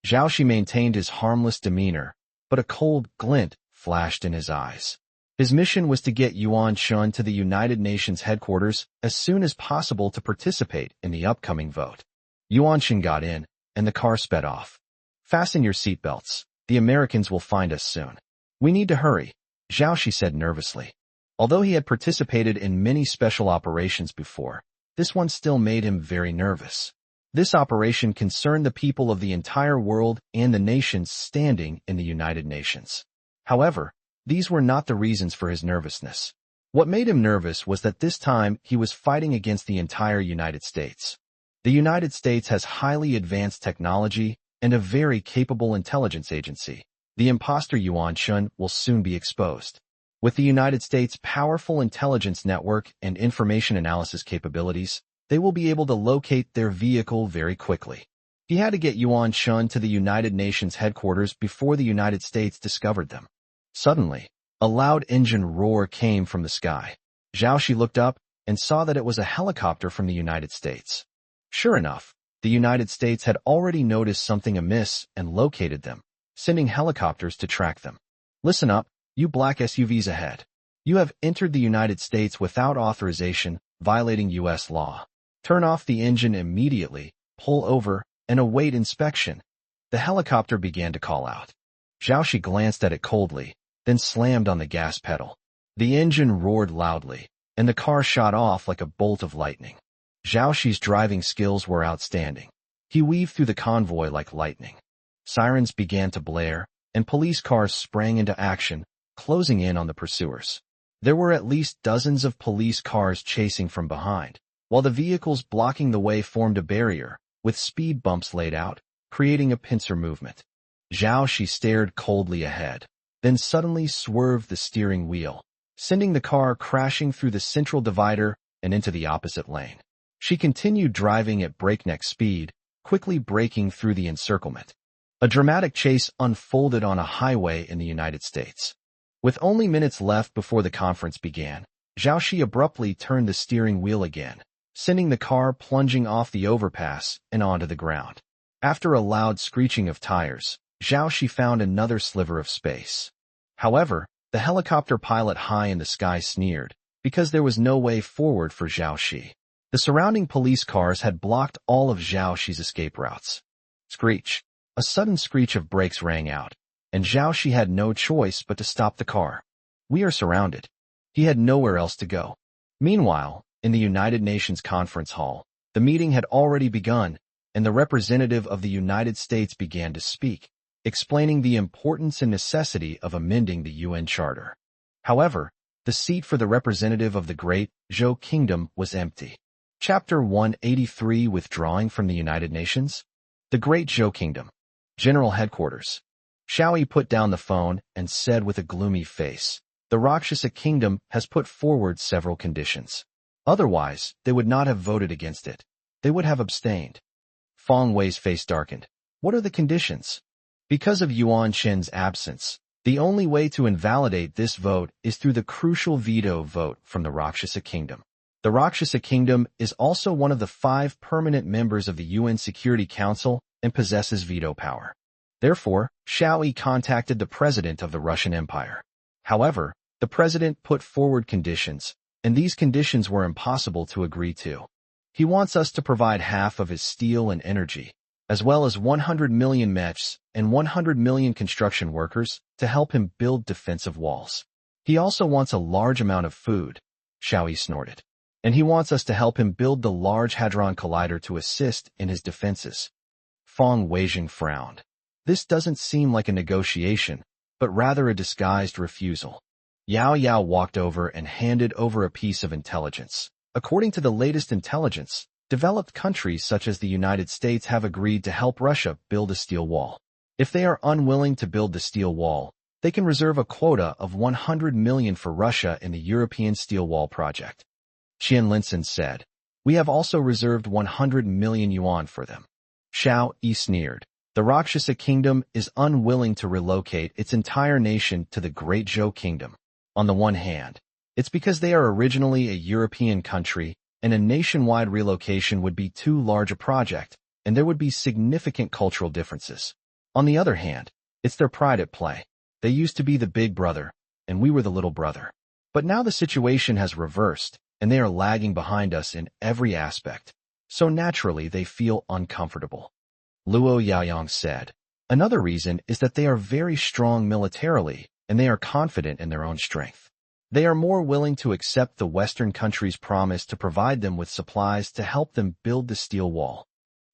Xiao Yi maintained his harmless demeanor, but a cold glint flashed in his eyes. His mission was to get Yuan Shun to the United Nations headquarters as soon as possible to participate in the upcoming vote. Yuan Shun got in, and the car sped off. Fasten your seatbelts. The Americans will find us soon. We need to hurry, Xiao Yi said nervously. Although he had participated in many special operations before, this one still made him very nervous. This operation concerned the people of the entire world and the nations standing in the United Nations. However, these were not the reasons for his nervousness. What made him nervous was that this time he was fighting against the entire United States. The United States has highly advanced technology and a very capable intelligence agency. The imposter Yuan Shun will soon be exposed. With the United States' powerful intelligence network and information analysis capabilities, they will be able to locate their vehicle very quickly. He had to get Yuan Shun to the United Nations headquarters before the United States discovered them. Suddenly, a loud engine roar came from the sky. Xiao Yi looked up and saw that it was a helicopter from the United States. Sure enough, the United States had already noticed something amiss and located them, sending helicopters to track them. Listen up, you black SUVs ahead. You have entered the United States without authorization, violating U.S. law. Turn off the engine immediately, pull over, and await inspection. The helicopter began to call out. Xiao Yi glanced at it coldly, then slammed on the gas pedal. The engine roared loudly, and the car shot off like a bolt of lightning. Xiao Yi's driving skills were outstanding. He weaved through the convoy like lightning. Sirens began to blare, and police cars sprang into action, closing in on the pursuers. There were at least dozens of police cars chasing from behind, while the vehicles blocking the way formed a barrier, with speed bumps laid out, creating a pincer movement. Xiao Yi stared coldly ahead, then suddenly swerved the steering wheel, sending the car crashing through the central divider and into the opposite lane. She continued driving at breakneck speed, quickly breaking through the encirclement. A dramatic chase unfolded on a highway in the United States. With only minutes left before the conference began, Xiao Yi abruptly turned the steering wheel again, sending the car plunging off the overpass and onto the ground. After a loud screeching of tires, Xiao Yi found another sliver of space. However, the helicopter pilot high in the sky sneered, because there was no way forward for Xiao Yi. The surrounding police cars had blocked all of Xiao Yi's escape routes. Screech! A sudden screech of brakes rang out, and Xiao Yi had no choice but to stop the car. We are surrounded. He had nowhere else to go. Meanwhile, in the United Nations conference hall, the meeting had already begun, and the representative of the United States began to speak, explaining the importance and necessity of amending the UN Charter. However, the seat for the representative of the Great Zhou Kingdom was empty. Chapter 183 Withdrawing from the United Nations? The Great Zhou Kingdom. General Headquarters. Xiao Yi put down the phone and said with a gloomy face, "The Rakshasa Kingdom has put forward several conditions. Otherwise, they would not have voted against it. They would have abstained." Feng Wei's face darkened. "What are the conditions?" "Because of Yuan Shen's absence, the only way to invalidate this vote is through the crucial veto vote from the Rakshasa Kingdom. The Rakshasa Kingdom is also one of the 5 permanent members of the UN Security Council and possesses veto power. Therefore, Xiao Yi contacted the president of the Russian Empire. However, the president put forward conditions, and these conditions were impossible to agree to. He wants us to provide half of his steel and energy, as well as 100 million Mechs and 100 million construction workers to help him build defensive walls. He also wants a large amount of food," Xiao Yi snorted. "And he wants us to help him build the Large Hadron Collider to assist in his defenses." Feng Weijing frowned. This doesn't seem like a negotiation, but rather a disguised refusal. Yao walked over and handed over a piece of intelligence. According to the latest intelligence, developed countries such as the United States have agreed to help Russia build a steel wall. If they are unwilling to build the steel wall, they can reserve a quota of 100 million for Russia in the European Steel Wall project. Qian Linson said, "We have also reserved 100 million yuan for them." Xiao Yi sneered. "The Rakshasa Kingdom is unwilling to relocate its entire nation to the Great Zhou Kingdom. On the one hand, it's because they are originally a European country, and a nationwide relocation would be too large a project, and there would be significant cultural differences. On the other hand, it's their pride at play. They used to be the big brother, and we were the little brother. But now the situation has reversed, and they are lagging behind us in every aspect. So naturally they feel uncomfortable." Luo Yaoyang said, "Another reason is that they are very strong militarily, and they are confident in their own strength. They are more willing to accept the Western countries' promise to provide them with supplies to help them build the steel wall."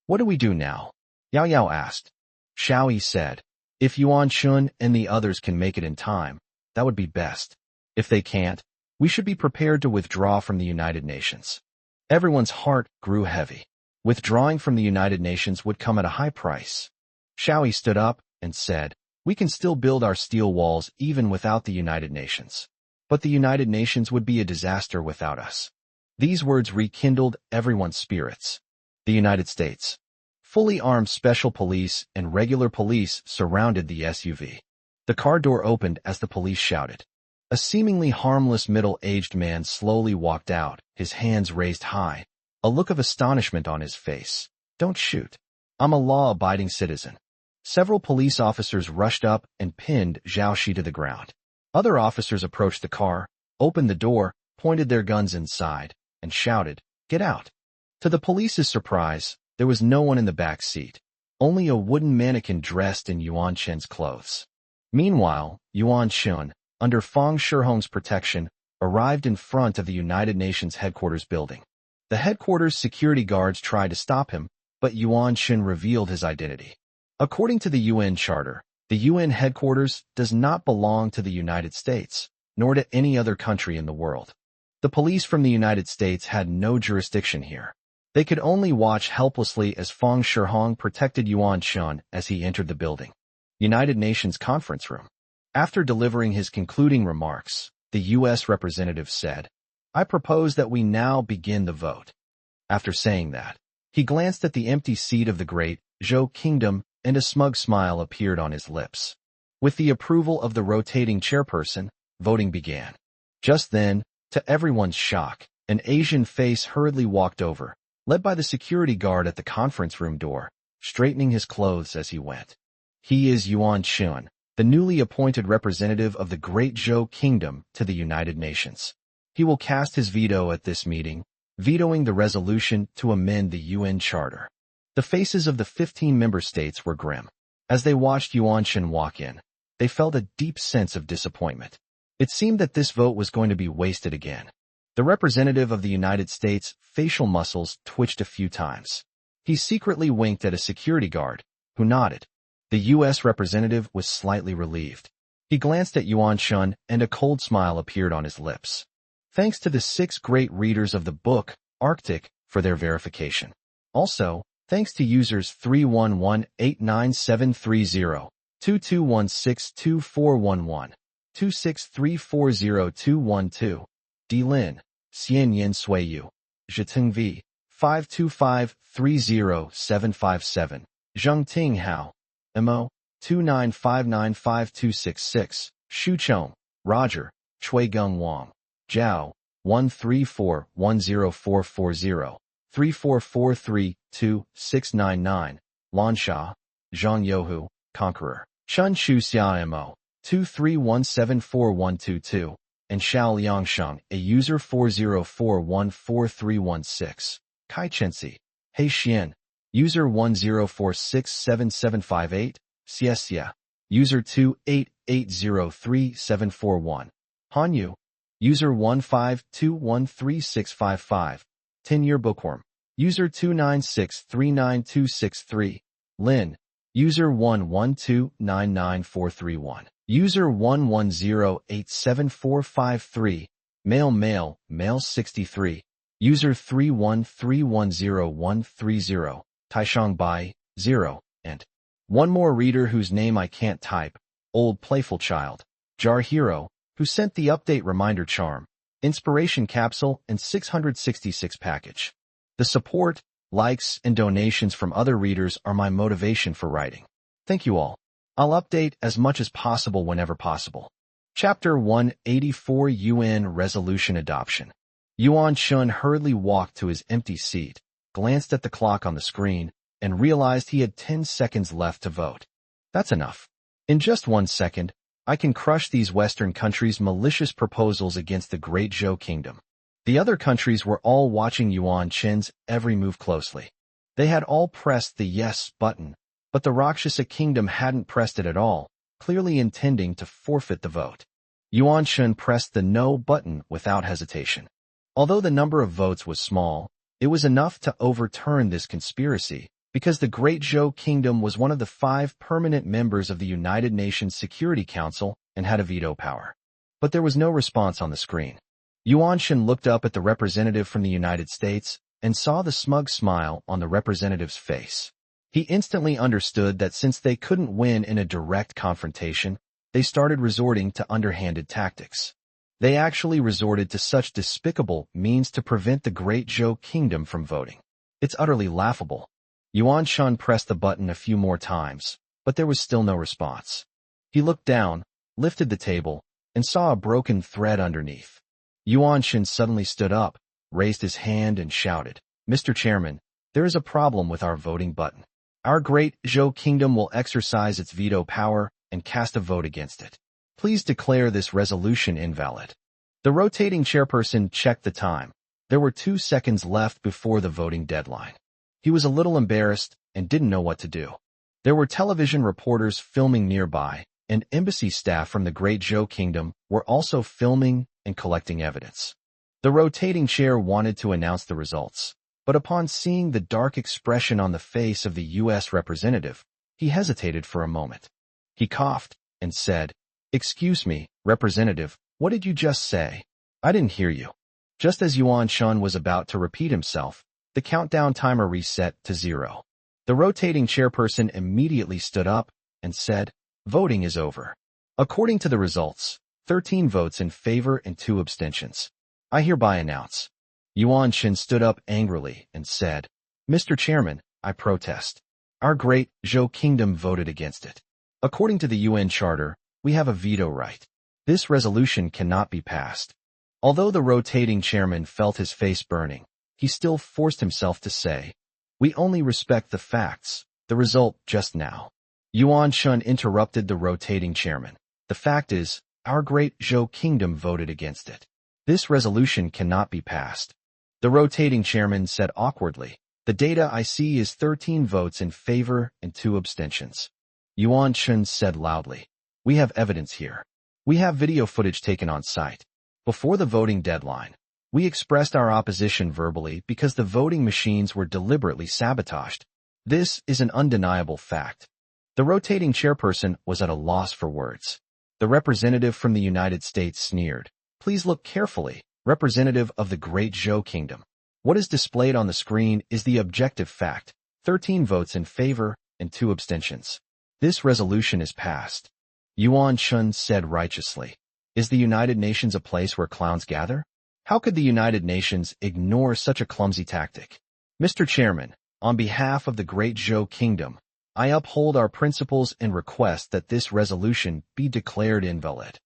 What do we do now? Yao Yao asked. Xiao Yi said, if Yuan Shun and the others can make it in time, that would be best. If they can't, we should be prepared to withdraw from the United Nations. Everyone's heart grew heavy. Withdrawing from the United Nations would come at a high price. Xiao Yi stood up and said, we can still build our steel walls even without the United Nations. But the United Nations would be a disaster without us. These words rekindled everyone's spirits. The United States. Fully armed special police and regular police surrounded the SUV. The car door opened as the police shouted. A seemingly harmless middle-aged man slowly walked out, his hands raised high, a look of astonishment on his face. Don't shoot. I'm a law-abiding citizen. Several police officers rushed up and pinned Xiao Yi to the ground. Other officers approached the car, opened the door, pointed their guns inside, and shouted, get out. To the police's surprise, there was no one in the back seat, only a wooden mannequin dressed in Yuan Chen's clothes. Meanwhile, Yuan Shun, under Fang Shihong's protection, arrived in front of the United Nations headquarters building. The headquarters security guards tried to stop him, but Yuan Shun revealed his identity. According to the UN Charter, the UN headquarters does not belong to the United States, nor to any other country in the world. The police from the United States had no jurisdiction here. They could only watch helplessly as Fang Shihong protected Yuan Shun as he entered the building. United Nations conference room. After delivering his concluding remarks, the U.S. representative said, I propose that we now begin the vote. After saying that, he glanced at the empty seat of the great Zhou kingdom, and a smug smile appeared on his lips. With the approval of the rotating chairperson, voting began. Just then, to everyone's shock, an Asian face hurriedly walked over, led by the security guard at the conference room door, straightening his clothes as he went. He is Yuan Shun, the newly appointed representative of the Great Zhou Kingdom to the United Nations. He will cast his veto at this meeting, vetoing the resolution to amend the UN Charter. The faces of the 15 member states were grim. As they watched Yuan Shun walk in, they felt a deep sense of disappointment. It seemed that this vote was going to be wasted again. The representative of the United States' facial muscles twitched a few times. He secretly winked at a security guard, who nodded. The U.S. representative was slightly relieved. He glanced at Yuan Shun, and a cold smile appeared on his lips. Thanks to the 6 great readers of the book, Arctic, for their verification. Also, thanks to users 311-89730, 22162411, 263402212, D. Lin, Xian Yin Sui Yu, Zhiting V, 525-30757, Zheng Ting Hao, Mo, 29595266, Shu Chong, Roger, Chui Gung Wang, Zhao, 134-10440, 3443-2699, Lansha, Zhang Youhu, Conqueror, Chun Shu Xia Mo, 231742122, and Xiao Liangsheng, a user 40414316, Kai Chensi, Hei Xian, user 10467758, Xiesia, user 288033741, Hanyu, user 15213655, Tenyear Bookworm, user 296392663, Lin, user 11299431, user 11087453, Male 63, user 313103130, Taishang Bai, 0, and one more reader whose name I can't type, Old Playful Child, Jar Hero, who sent the update reminder charm, inspiration capsule, and 666 package. The support, likes, and donations from other readers are my motivation for writing. Thank you all. I'll update as much as possible whenever possible. Chapter 184 UN Resolution Adoption. Yuan Shun hurriedly walked to his empty seat, glanced at the clock on the screen, and realized he had 10 seconds left to vote. That's enough. In just 1 second, I can crush these Western countries' malicious proposals against the Great Zhou Kingdom. The other countries were all watching Yuan Chen's every move closely. They had all pressed the yes button, but the Rakshasa Kingdom hadn't pressed it at all, clearly intending to forfeit the vote. Yuan Shun pressed the no button without hesitation. Although the number of votes was small, it was enough to overturn this conspiracy, because the Great Zhou Kingdom was one of the 5 permanent members of the United Nations Security Council and had a veto power. But there was no response on the screen. Yuanshan looked up at the representative from the United States and saw the smug smile on the representative's face. He instantly understood that since they couldn't win in a direct confrontation, they started resorting to underhanded tactics. They actually resorted to such despicable means to prevent the Great Zhou Kingdom from voting. It's utterly laughable. Yuanshan pressed the button a few more times, but there was still no response. He looked down, lifted the table, and saw a broken thread underneath. Yuanshan suddenly stood up, raised his hand and shouted, "Mr. Chairman, there is a problem with our voting button. Our Great Zhou Kingdom will exercise its veto power and cast a vote against it. Please declare this resolution invalid." The rotating chairperson checked the time. There were 2 seconds left before the voting deadline. He was a little embarrassed and didn't know what to do. There were television reporters filming nearby, and embassy staff from the Great Zhou Kingdom were also filming and collecting evidence. The rotating chair wanted to announce the results, but upon seeing the dark expression on the face of the U.S. representative, he hesitated for a moment. He coughed and said, "Excuse me, Representative, what did you just say? I didn't hear you." Just as Yuanshan was about to repeat himself, the countdown timer reset to 0. The rotating chairperson immediately stood up and said, "Voting is over. According to the results, 13 votes in favor and 2 abstentions. I hereby announce." Yuanshan stood up angrily and said, "Mr. Chairman, I protest. Our Great Zhou Kingdom voted against it. According to the UN Charter, we have a veto right. This resolution cannot be passed." Although the rotating chairman felt his face burning, he still forced himself to say, "We only respect the facts, the result just now." Yuanshan interrupted the rotating chairman. "The fact is, our Great Zhou Kingdom voted against it. This resolution cannot be passed." The rotating chairman said awkwardly, "The data I see is 13 votes in favor and 2 abstentions." Yuanshan said loudly, "We have evidence here. We have video footage taken on site. Before the voting deadline, we expressed our opposition verbally because the voting machines were deliberately sabotaged. This is an undeniable fact." The rotating chairperson was at a loss for words. The representative from the United States sneered, "Please look carefully, representative of the Great Zhou Kingdom. What is displayed on the screen is the objective fact, 13 votes in favor and 2 abstentions. This resolution is passed." Yuanshan said righteously, "Is the United Nations a place where clowns gather? How could the United Nations ignore such a clumsy tactic? Mr. Chairman, on behalf of the Great Zhou Kingdom, I uphold our principles and request that this resolution be declared invalid."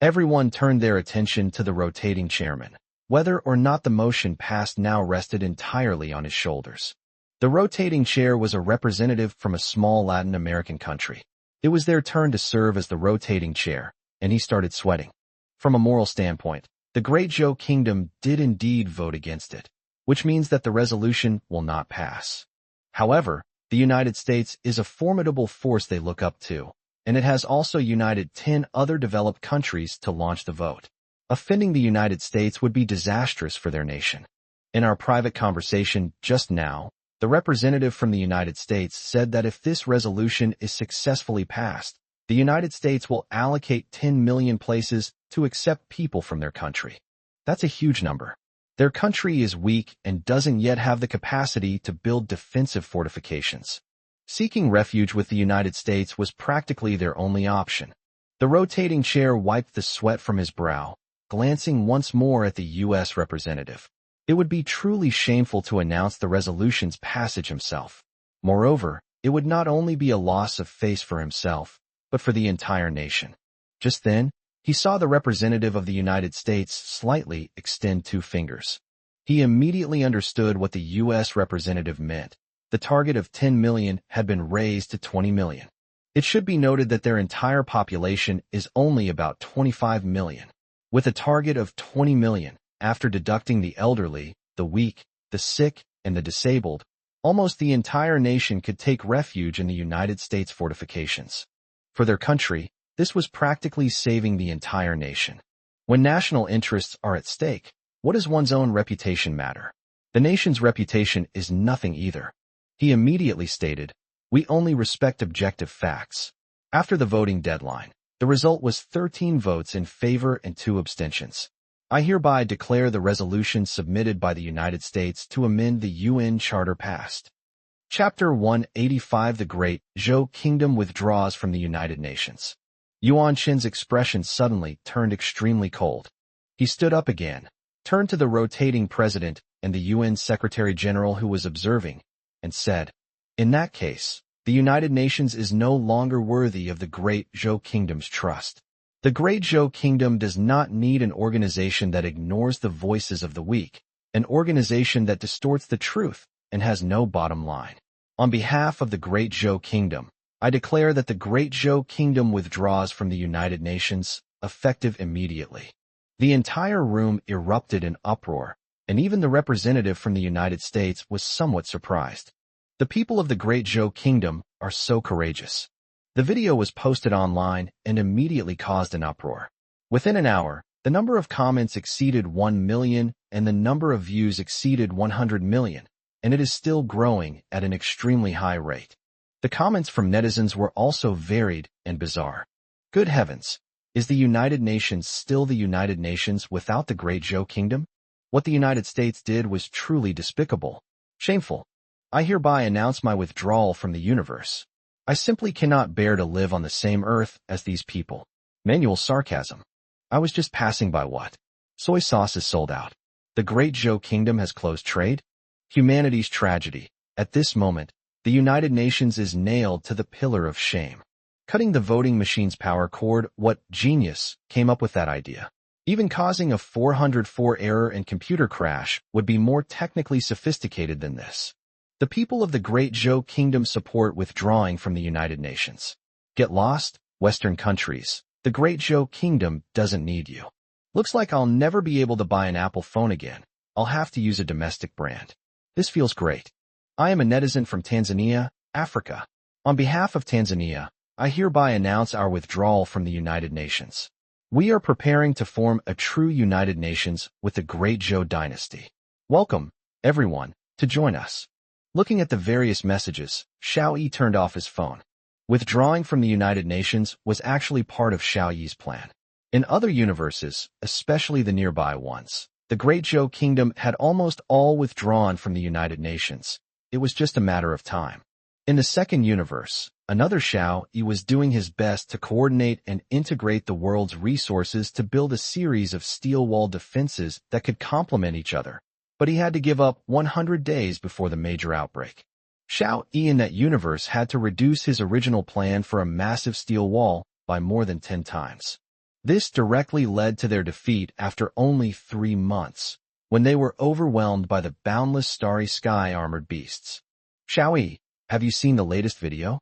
Everyone turned their attention to the rotating chairman. Whether or not the motion passed now rested entirely on his shoulders. The rotating chair was a representative from a small Latin American country. It was their turn to serve as the rotating chair, and he started sweating. From a moral standpoint, the Great Zhou Kingdom did indeed vote against it, which means that the resolution will not pass. However, the United States is a formidable force they look up to, and it has also united 10 other developed countries to launch the vote. Offending the United States would be disastrous for their nation. In our private conversation just now, the representative from the United States said that if this resolution is successfully passed, the United States will allocate 10 million places to accept people from their country. That's a huge number. Their country is weak and doesn't yet have the capacity to build defensive fortifications. Seeking refuge with the United States was practically their only option. The rotating chair wiped the sweat from his brow, glancing once more at the U.S. representative. It would be truly shameful to announce the resolution's passage himself. Moreover, it would not only be a loss of face for himself, but for the entire nation. Just then, he saw the representative of the United States slightly extend 2 fingers. He immediately understood what the U.S. representative meant. The target of 10 million had been raised to 20 million. It should be noted that their entire population is only about 25 million. With a target of 20 million, after deducting the elderly, the weak, the sick, and the disabled, almost the entire nation could take refuge in the United States fortifications. For their country, this was practically saving the entire nation. When national interests are at stake, what does one's own reputation matter? The nation's reputation is nothing either. He immediately stated, "We only respect objective facts." After the voting deadline, the result was 13 votes in favor and 2 abstentions. I hereby declare the resolution submitted by the United States to amend the UN Charter passed. Chapter 185. The Great Zhou Kingdom withdraws from the United Nations. Yuan Qin's expression suddenly turned extremely cold. He stood up again, turned to the rotating president and the UN Secretary-General who was observing, and said, "In that case, the United Nations is no longer worthy of the Great Zhou Kingdom's trust. The Great Zhou Kingdom does not need an organization that ignores the voices of the weak, an organization that distorts the truth and has no bottom line. On behalf of the Great Zhou Kingdom, I declare that the Great Zhou Kingdom withdraws from the United Nations, effective immediately." The entire room erupted in uproar, and even the representative from the United States was somewhat surprised. The people of the Great Zhou Kingdom are so courageous. The video was posted online and immediately caused an uproar. Within an hour, the number of comments exceeded 1 million and the number of views exceeded 100 million, and it is still growing at an extremely high rate. The comments from netizens were also varied and bizarre. Good heavens! Is the United Nations still the United Nations without the Great Zhou Kingdom? What the United States did was truly despicable. Shameful. I hereby announce my withdrawal from the universe. I simply cannot bear to live on the same earth as these people. Manual sarcasm. I was just passing by. What? Soy sauce is sold out. The Great Zhou Kingdom has closed trade? Humanity's tragedy. At this moment, the United Nations is nailed to the pillar of shame. Cutting the voting machine's power cord, what genius came up with that idea? Even causing a 404 error and computer crash would be more technically sophisticated than this. The people of the Great Zhou Kingdom support withdrawing from the United Nations. Get lost, Western countries. The Great Zhou Kingdom doesn't need you. Looks like I'll never be able to buy an Apple phone again. I'll have to use a domestic brand. This feels great. I am a netizen from Tanzania, Africa. On behalf of Tanzania, I hereby announce our withdrawal from the United Nations. We are preparing to form a true United Nations with the Great Zhou dynasty. Welcome, everyone, to join us. Looking at the various messages, Xiao Yi turned off his phone. Withdrawing from the United Nations was actually part of Xiao Yi's plan. In other universes, especially the nearby ones, the Great Zhou Kingdom had almost all withdrawn from the United Nations. It was just a matter of time. In the second universe, another Xiao Yi was doing his best to coordinate and integrate the world's resources to build a series of steel wall defenses that could complement each other, but he had to give up 100 days before the major outbreak. Xiao Yi in that universe had to reduce his original plan for a massive steel wall by more than 10 times. This directly led to their defeat after only 3 months, when they were overwhelmed by the boundless starry sky armored beasts. Xiao Yi, have you seen the latest video?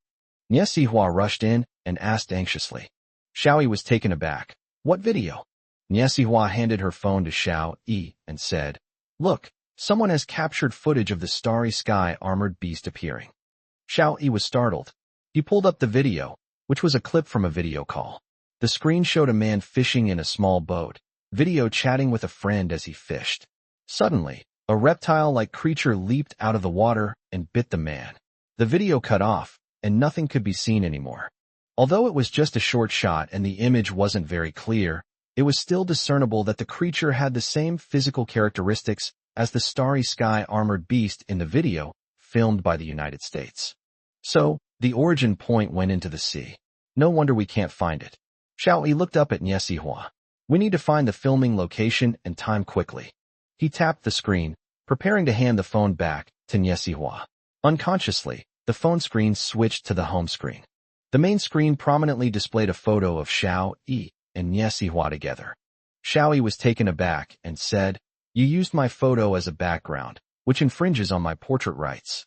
Niesihua rushed in and asked anxiously. Xiao Yi was taken aback. What video? Niesihua handed her phone to Xiao Yi and said, "Look, someone has captured footage of the starry sky armored beast appearing." Xiao Yi was startled. He pulled up the video, which was a clip from a video call. The screen showed a man fishing in a small boat, video chatting with a friend as he fished. Suddenly, a reptile-like creature leaped out of the water and bit the man. The video cut off, and nothing could be seen anymore. Although it was just a short shot and the image wasn't very clear, it was still discernible that the creature had the same physical characteristics as the starry sky armored beast in the video filmed by the United States. So, the origin point went into the sea. No wonder we can't find it. Xiao Yi looked up at Niesihua. We need to find the filming location and time quickly. He tapped the screen, preparing to hand the phone back to Niesihua. Unconsciously, the phone screen switched to the home screen. The main screen prominently displayed a photo of Xiao Yi and Niesihua together. Xiao Yi was taken aback and said, "You used my photo as a background, which infringes on my portrait rights."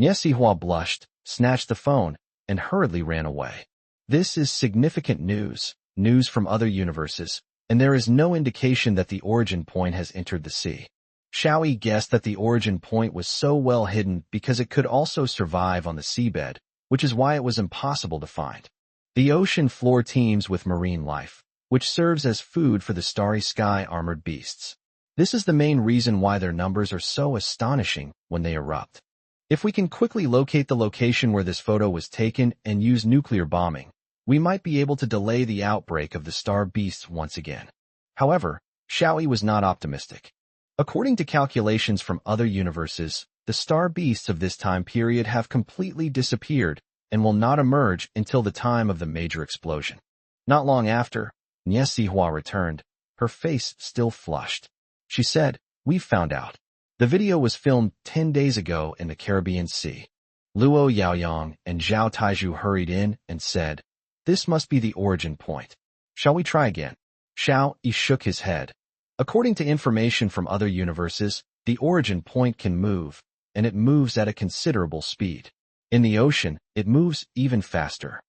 Niesihua blushed, snatched the phone, and hurriedly ran away. This is significant news from other universes, and there is no indication that the origin point has entered the sea. Xiao Yi guessed that the origin point was so well hidden because it could also survive on the seabed, which is why it was impossible to find. The ocean floor teems with marine life, which serves as food for the starry sky armored beasts. This is the main reason why their numbers are so astonishing when they erupt. If we can quickly locate the location where this photo was taken and use nuclear bombing, we might be able to delay the outbreak of the star beasts once again. However, Xiao Yi was not optimistic. According to calculations from other universes, the star beasts of this time period have completely disappeared and will not emerge until the time of the major explosion. Not long after, Hua returned, her face still flushed. She said, "We've found out. The video was filmed 10 days ago in the Caribbean Sea." Luo Yaoyang and Zhao Taizhu hurried in and said, "This must be the origin point. Shall we try again?" Xiao Yi shook his head. According to information from other universes, the origin point can move, and it moves at a considerable speed. In the ocean, it moves even faster.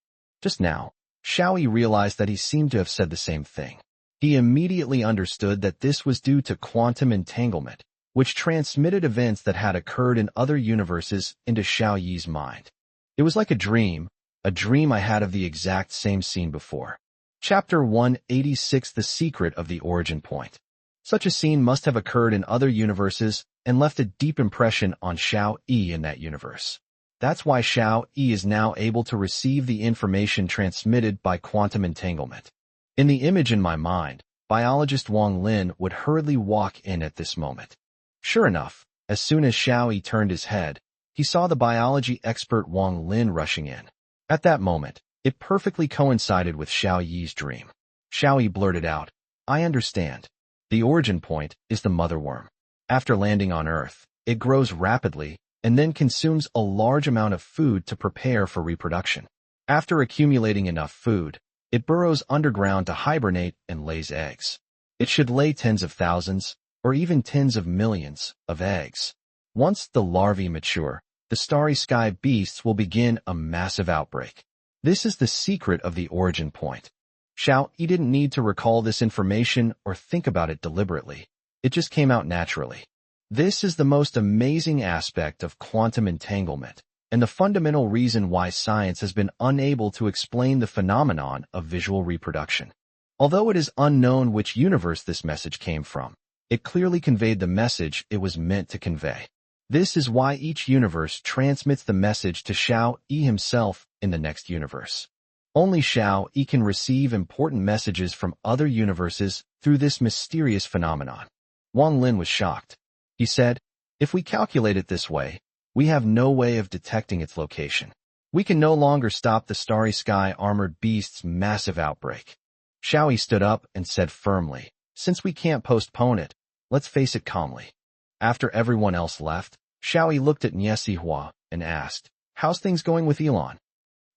Just now, Xiao Yi realized that he seemed to have said the same thing. He immediately understood that this was due to quantum entanglement, which transmitted events that had occurred in other universes into Xiao Yi's mind. It was like a dream I had of the exact same scene before. Chapter 186: The Secret of the Origin Point. Such a scene must have occurred in other universes and left a deep impression on Xiao Yi in that universe. That's why Xiao Yi is now able to receive the information transmitted by quantum entanglement. In the image in my mind, biologist Wang Lin would hurriedly walk in at this moment. Sure enough, as soon as Xiao Yi turned his head, he saw the biology expert Wang Lin rushing in. At that moment, it perfectly coincided with Xiao Yi's dream. Xiao Yi blurted out, "I understand. The origin point is the mother worm. After landing on Earth, it grows rapidly and then consumes a large amount of food to prepare for reproduction. After accumulating enough food, it burrows underground to hibernate and lays eggs. It should lay tens of thousands, or even tens of millions, of eggs. Once the larvae mature, the starry sky beasts will begin a massive outbreak. This is the secret of the origin point." Xiao Yi didn't need to recall this information or think about it deliberately. It just came out naturally. This is the most amazing aspect of quantum entanglement, and the fundamental reason why science has been unable to explain the phenomenon of visual reproduction. Although it is unknown which universe this message came from, it clearly conveyed the message it was meant to convey. This is why each universe transmits the message to Xiao Yi himself in the next universe. Only Xiao Yi can receive important messages from other universes through this mysterious phenomenon. Wang Lin was shocked. He said, "If we calculate it this way, we have no way of detecting its location. We can no longer stop the starry sky armored beast's massive outbreak." Xiao Yi stood up and said firmly, "Since we can't postpone it, let's face it calmly." After everyone else left, Xiao Yi looked at Hua and asked, "How's things going with Elon?"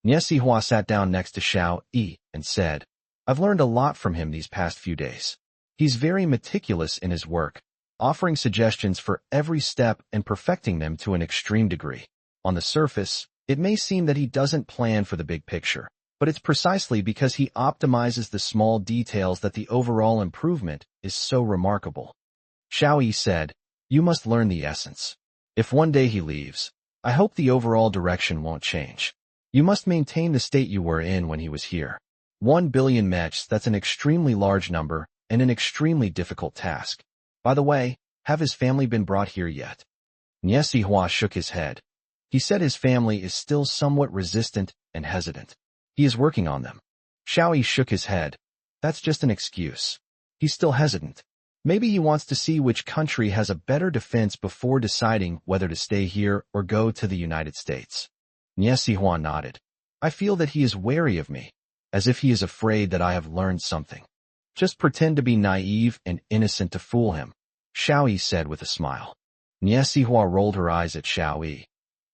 Hua sat down next to Xiao Yi and said, "I've learned a lot from him these past few days. He's very meticulous in his work, offering suggestions for every step and perfecting them to an extreme degree. On the surface, it may seem that he doesn't plan for the big picture, but it's precisely because he optimizes the small details that the overall improvement is so remarkable." Xiao Yi said, "You must learn the essence. If one day he leaves, I hope the overall direction won't change. You must maintain the state you were in when he was here. 1 billion Mechs, that's an extremely large number and an extremely difficult task. By the way, have his family been brought here yet?" Hua shook his head. He said his family is still somewhat resistant and hesitant. He is working on them. Xiao Yi shook his head. That's just an excuse. He's still hesitant. Maybe he wants to see which country has a better defense before deciding whether to stay here or go to the United States. Hua nodded. "I feel that he is wary of me, as if he is afraid that I have learned something. Just pretend to be naive and innocent to fool him," Xiao Yi said with a smile. Hua rolled her eyes at Xiao Yi.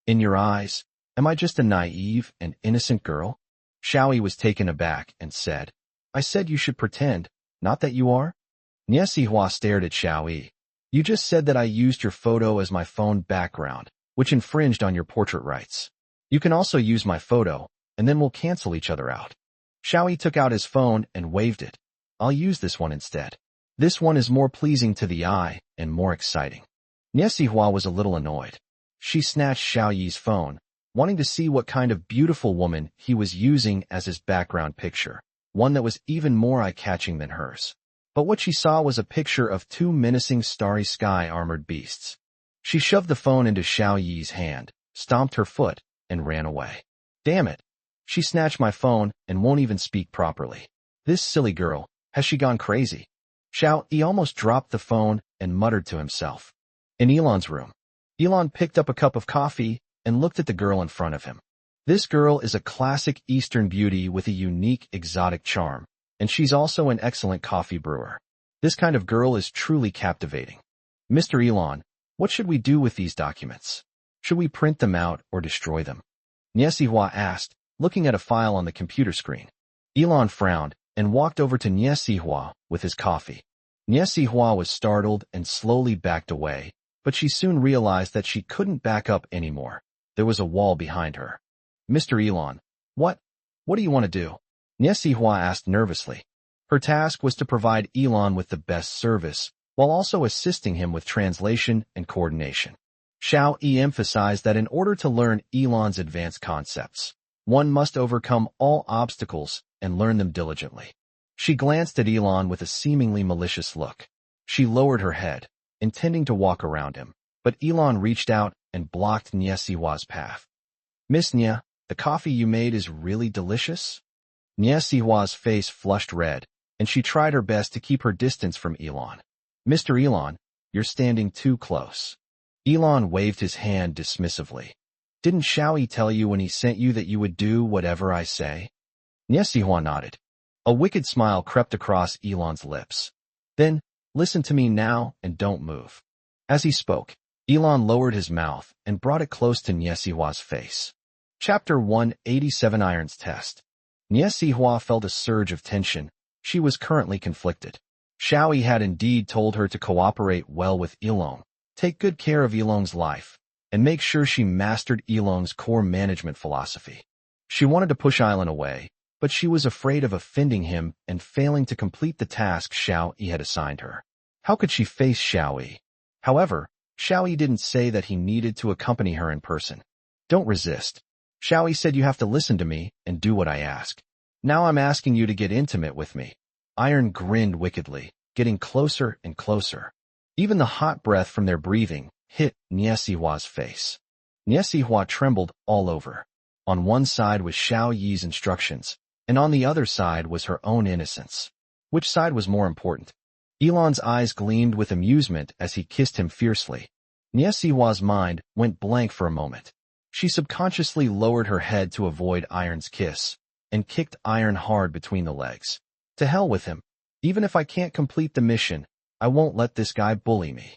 "In your eyes, am I just a naive and innocent girl?" Xiao Yi was taken aback and said, "I said you should pretend, not that you are." Hua stared at Xiao Yi. "You just said that I used your photo as my phone background, which infringed on your portrait rights. You can also use my photo, and then we'll cancel each other out." Xiao Yi took out his phone and waved it. "I'll use this one instead. This one is more pleasing to the eye and more exciting." Hua was a little annoyed. She snatched Xiao Yi's phone, wanting to see what kind of beautiful woman he was using as his background picture, one that was even more eye-catching than hers. But what she saw was a picture of two menacing starry sky armored beasts. She shoved the phone into Xiao Yi's hand, stomped her foot, and ran away. Damn it! She snatched my phone and won't even speak properly. This silly girl, has she gone crazy? Xiao Yi almost dropped the phone and muttered to himself. In Elon's room, Elon picked up a cup of coffee and looked at the girl in front of him. This girl is a classic Eastern beauty with a unique exotic charm, and she's also an excellent coffee brewer. This kind of girl is truly captivating. Mr. Elon, what should we do with these documents? Should we print them out or destroy them? Niesihua asked, looking at a file on the computer screen. Elon frowned and walked over to Niesihua with his coffee. Niesihua was startled and slowly backed away, but she soon realized that she couldn't back up anymore. There was a wall behind her. Mr. Elon, what do you want to do? Niesihua asked nervously. Her task was to provide Elon with the best service, while also assisting him with translation and coordination. Xiao Yi emphasized that in order to learn Elon's advanced concepts, one must overcome all obstacles and learn them diligently. She glanced at Elon with a seemingly malicious look. She lowered her head, intending to walk around him, but Elon reached out and blocked Niesihua's path. Miss Nia, the coffee you made is really delicious? Niesihua's face flushed red, and she tried her best to keep her distance from Elon. Mr. Elon, you're standing too close. Elon waved his hand dismissively. Didn't Xiao Yi tell you when he sent you that you would do whatever I say? Niesihua nodded. A wicked smile crept across Elon's lips. Then, listen to me now and don't move. As he spoke, Elon lowered his mouth and brought it close to Niesihua's face. Chapter 187 Iron's Test. Niesihua felt a surge of tension. She was currently conflicted. Xiao Yi had indeed told her to cooperate well with Elong, take good care of Elong's life, and make sure she mastered Elong's core management philosophy. She wanted to push Island away, but she was afraid of offending him and failing to complete the task Xiao Yi had assigned her. How could she face Xiao Yi? However, Xiao Yi didn't say that he needed to accompany her in person. Don't resist. Xiao Yi said you have to listen to me and do what I ask. Now I'm asking you to get intimate with me. Iron grinned wickedly, getting closer and closer. Even the hot breath from their breathing hit Niesihua's face. Niesihua trembled all over. On one side was Xiao Yi's instructions, and on the other side was her own innocence. Which side was more important? Elon's eyes gleamed with amusement as he kissed him fiercely. Niesihua's mind went blank for a moment. She subconsciously lowered her head to avoid Iron's kiss, and kicked Iron hard between the legs. To hell with him. Even if I can't complete the mission, I won't let this guy bully me.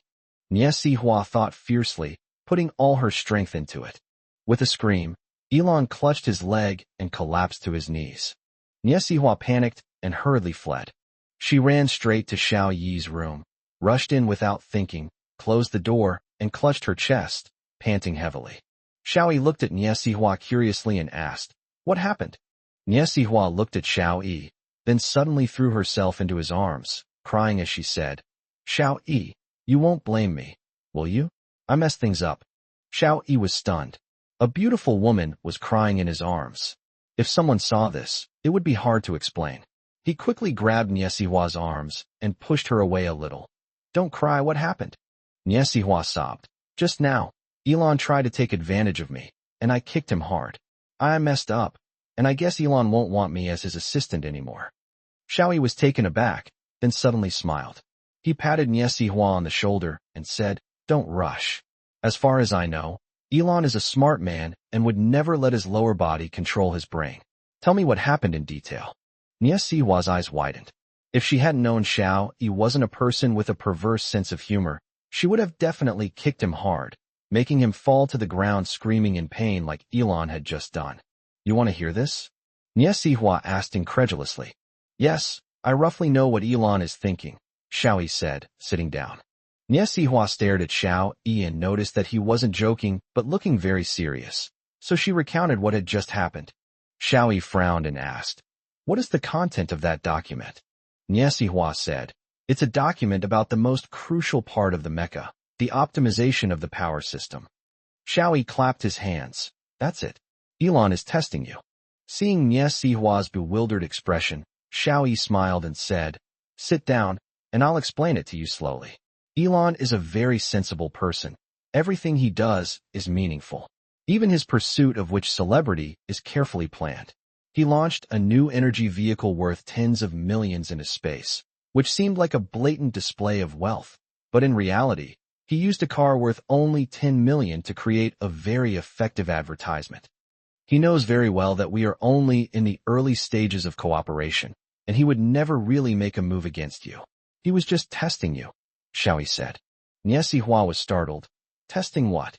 Niesihua thought fiercely, putting all her strength into it. With a scream, Elon clutched his leg and collapsed to his knees. Niesihua panicked and hurriedly fled. She ran straight to Xiao Yi's room, rushed in without thinking, closed the door, and clutched her chest, panting heavily. Xiao Yi looked at Niesihua curiously and asked, "What happened?" Niesihua looked at Xiao Yi, then suddenly threw herself into his arms, crying as she said, "Xiao Yi, you won't blame me, will you? I messed things up." Xiao Yi was stunned. A beautiful woman was crying in his arms. If someone saw this, it would be hard to explain. He quickly grabbed Niesihua's arms and pushed her away a little. "Don't cry, what happened?" Niesihua sobbed. "Just now, Elon tried to take advantage of me, and I kicked him hard. I messed up, and I guess Elon won't want me as his assistant anymore." Xiao Yi was taken aback, then suddenly smiled. He patted Niesihua on the shoulder and said, "Don't rush. As far as I know, Elon is a smart man and would never let his lower body control his brain. Tell me what happened in detail." Niesihua's eyes widened. If she hadn't known Xiao Yi wasn't a person with a perverse sense of humor, she would have definitely kicked him hard, making him fall to the ground screaming in pain like Elon had just done. "You want to hear this?" Niesihua asked incredulously. "Yes, I roughly know what Elon is thinking," Xiao Yi said, sitting down. Niesihua stared at Xiao Yi and noticed that he wasn't joking but looking very serious, so she recounted what had just happened. Xiao Yi frowned and asked, "What is the content of that document?" Niesihua said, "It's a document about the most crucial part of the mecha, the optimization of the power system." Xiao Yi clapped his hands. "That's it. Elon is testing you." Seeing Niesihua's bewildered expression, Xiao Yi smiled and said, "Sit down, and I'll explain it to you slowly. Elon is a very sensible person, Everything he does is meaningful. Even his pursuit of which celebrity is carefully planned. He launched a new energy vehicle worth tens of millions into space, which seemed like a blatant display of wealth. But in reality, he used a car worth only 10 million to create a very effective advertisement. He knows very well that we are only in the early stages of cooperation, and he would never really make a move against you. He was just testing you, Xiao Yi said. Hua was startled. Testing what?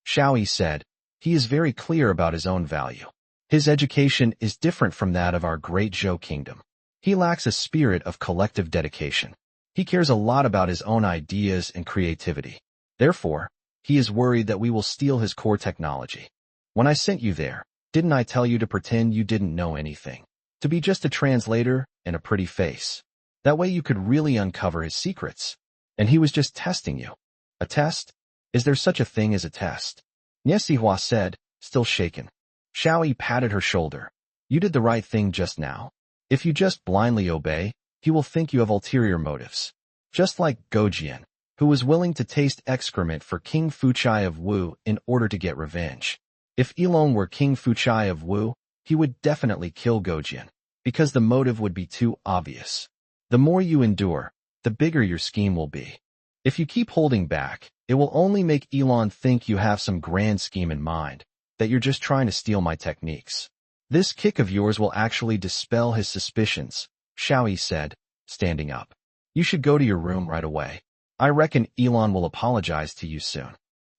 Xiao Yi said, he is very clear about his own value. His education is different from that of our great Zhou kingdom. He lacks a spirit of collective dedication. He cares a lot about his own ideas and creativity. Therefore, he is worried that we will steal his core technology. When I sent you there, didn't I tell you to pretend you didn't know anything? To be just a translator and a pretty face. That way you could really uncover his secrets. And he was just testing you. A test? Is there such a thing as a test? Hua said, still shaken. Xiao Yi patted her shoulder. You did the right thing just now. If you just blindly obey, he will think you have ulterior motives. Just like Gojian, who was willing to taste excrement for King Fuchai of Wu in order to get revenge. If Elong were King Fuchai of Wu, he would definitely kill Gojian, because the motive would be too obvious. The more you endure, the bigger your scheme will be. If you keep holding back, it will only make Elon think you have some grand scheme in mind, that you're just trying to steal my techniques. This kick of yours will actually dispel his suspicions, Xiao Yi said, standing up. You should go to your room right away. I reckon Elon will apologize to you soon.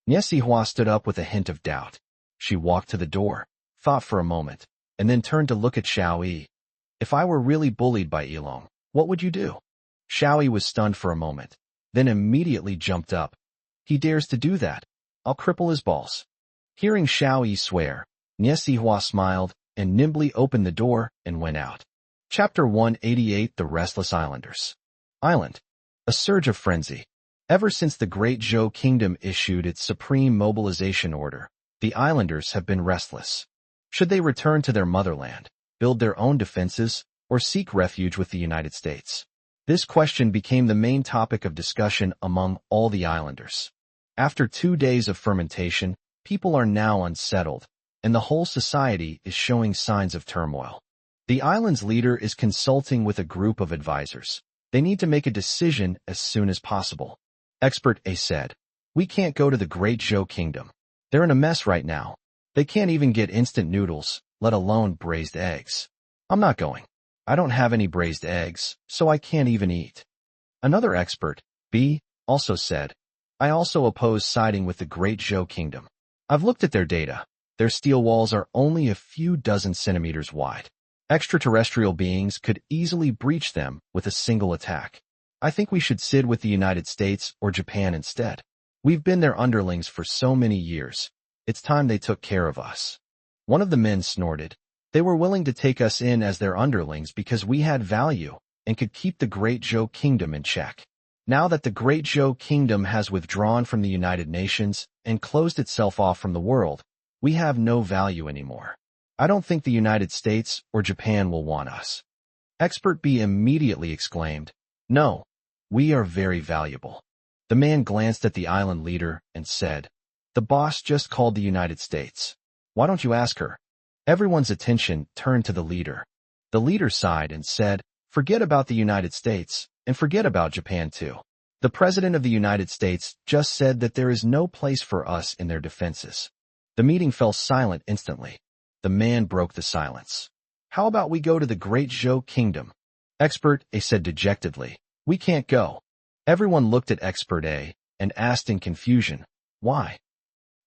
Hua stood up with a hint of doubt. She walked to the door, thought for a moment, and then turned to look at Xiao Yi. If I were really bullied by Elon, what would you do? Xiao Yi was stunned for a moment, then immediately jumped up. He dares to do that. I'll cripple his balls. Hearing Xiao Yi swear, Hua smiled and nimbly opened the door and went out. Chapter 188 The Restless Islanders. Island. A surge of frenzy. Ever since the Great Zhou Kingdom issued its supreme mobilization order, the islanders have been restless. Should they return to their motherland, build their own defenses, or seek refuge with the United States? This question became the main topic of discussion among all the islanders. After 2 days of fermentation, people are now unsettled, and the whole society is showing signs of turmoil. The island's leader is consulting with a group of advisors. They need to make a decision as soon as possible. Expert A said, we can't go to the Great Zhou Kingdom. They're in a mess right now. They can't even get instant noodles, let alone braised eggs. I'm not going. I don't have any braised eggs, so I can't even eat. Another expert, B, also said, I also oppose siding with the Great Zhou Kingdom. I've looked at their data. Their steel walls are only a few dozen centimeters wide. Extraterrestrial beings could easily breach them with a single attack. I think we should side with the United States or Japan instead. We've been their underlings for so many years. It's time they took care of us. One of the men snorted. They were willing to take us in as their underlings because we had value and could keep the Great Zhou Kingdom in check. Now that the Great Zhou Kingdom has withdrawn from the United Nations and closed itself off from the world, we have no value anymore. I don't think the United States or Japan will want us. Expert B immediately exclaimed, no, we are very valuable. The man glanced at the island leader and said, the boss just called the United States. Why don't you ask her? Everyone's attention turned to the leader. The leader sighed and said, forget about the United States and forget about Japan too. The President of the United States just said that there is no place for us in their defenses. The meeting fell silent instantly. The man broke the silence. How about we go to the Great Zhou Kingdom? Expert A said dejectedly, we can't go. Everyone looked at Expert A and asked in confusion, why?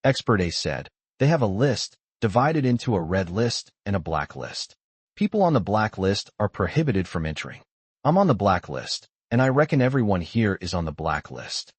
Expert A said, they have a list divided into a red list and a black list. People on the black list are prohibited from entering. I'm on the black list, and I reckon everyone here is on the black list.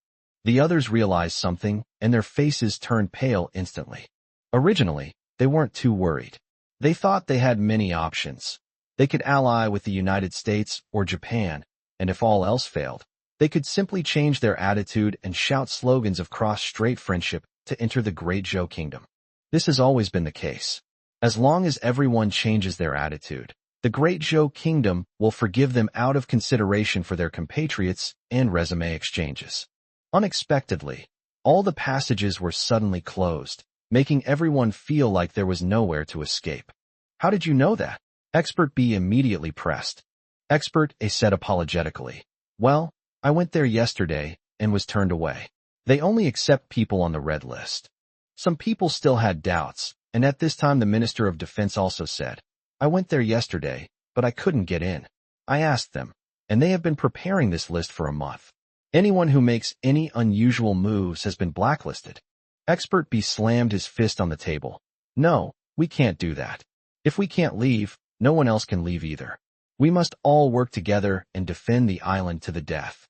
The others realized something, and their faces turned pale instantly. Originally, they weren't too worried. They thought they had many options. They could ally with the United States or Japan, and if all else failed, they could simply change their attitude and shout slogans of cross-strait friendship to enter the Great Zhou Kingdom. This has always been the case. As long as everyone changes their attitude, the Great Zhou Kingdom will forgive them out of consideration for their compatriots and resume exchanges. Unexpectedly, All the passages were suddenly closed, making everyone feel like there was nowhere to escape. How did you know that? Expert B immediately pressed. Expert A said apologetically. Well, I went there yesterday and was turned away. They only accept people on the red list. Some people still had doubts, and at this time the Minister of Defense also said, I went there yesterday, but I couldn't get in. I asked them, and they have been preparing this list for a month. Anyone who makes any unusual moves has been blacklisted. Expert B slammed his fist on the table. No, we can't do that. If we can't leave, no one else can leave either. We must all work together and defend the island to the death.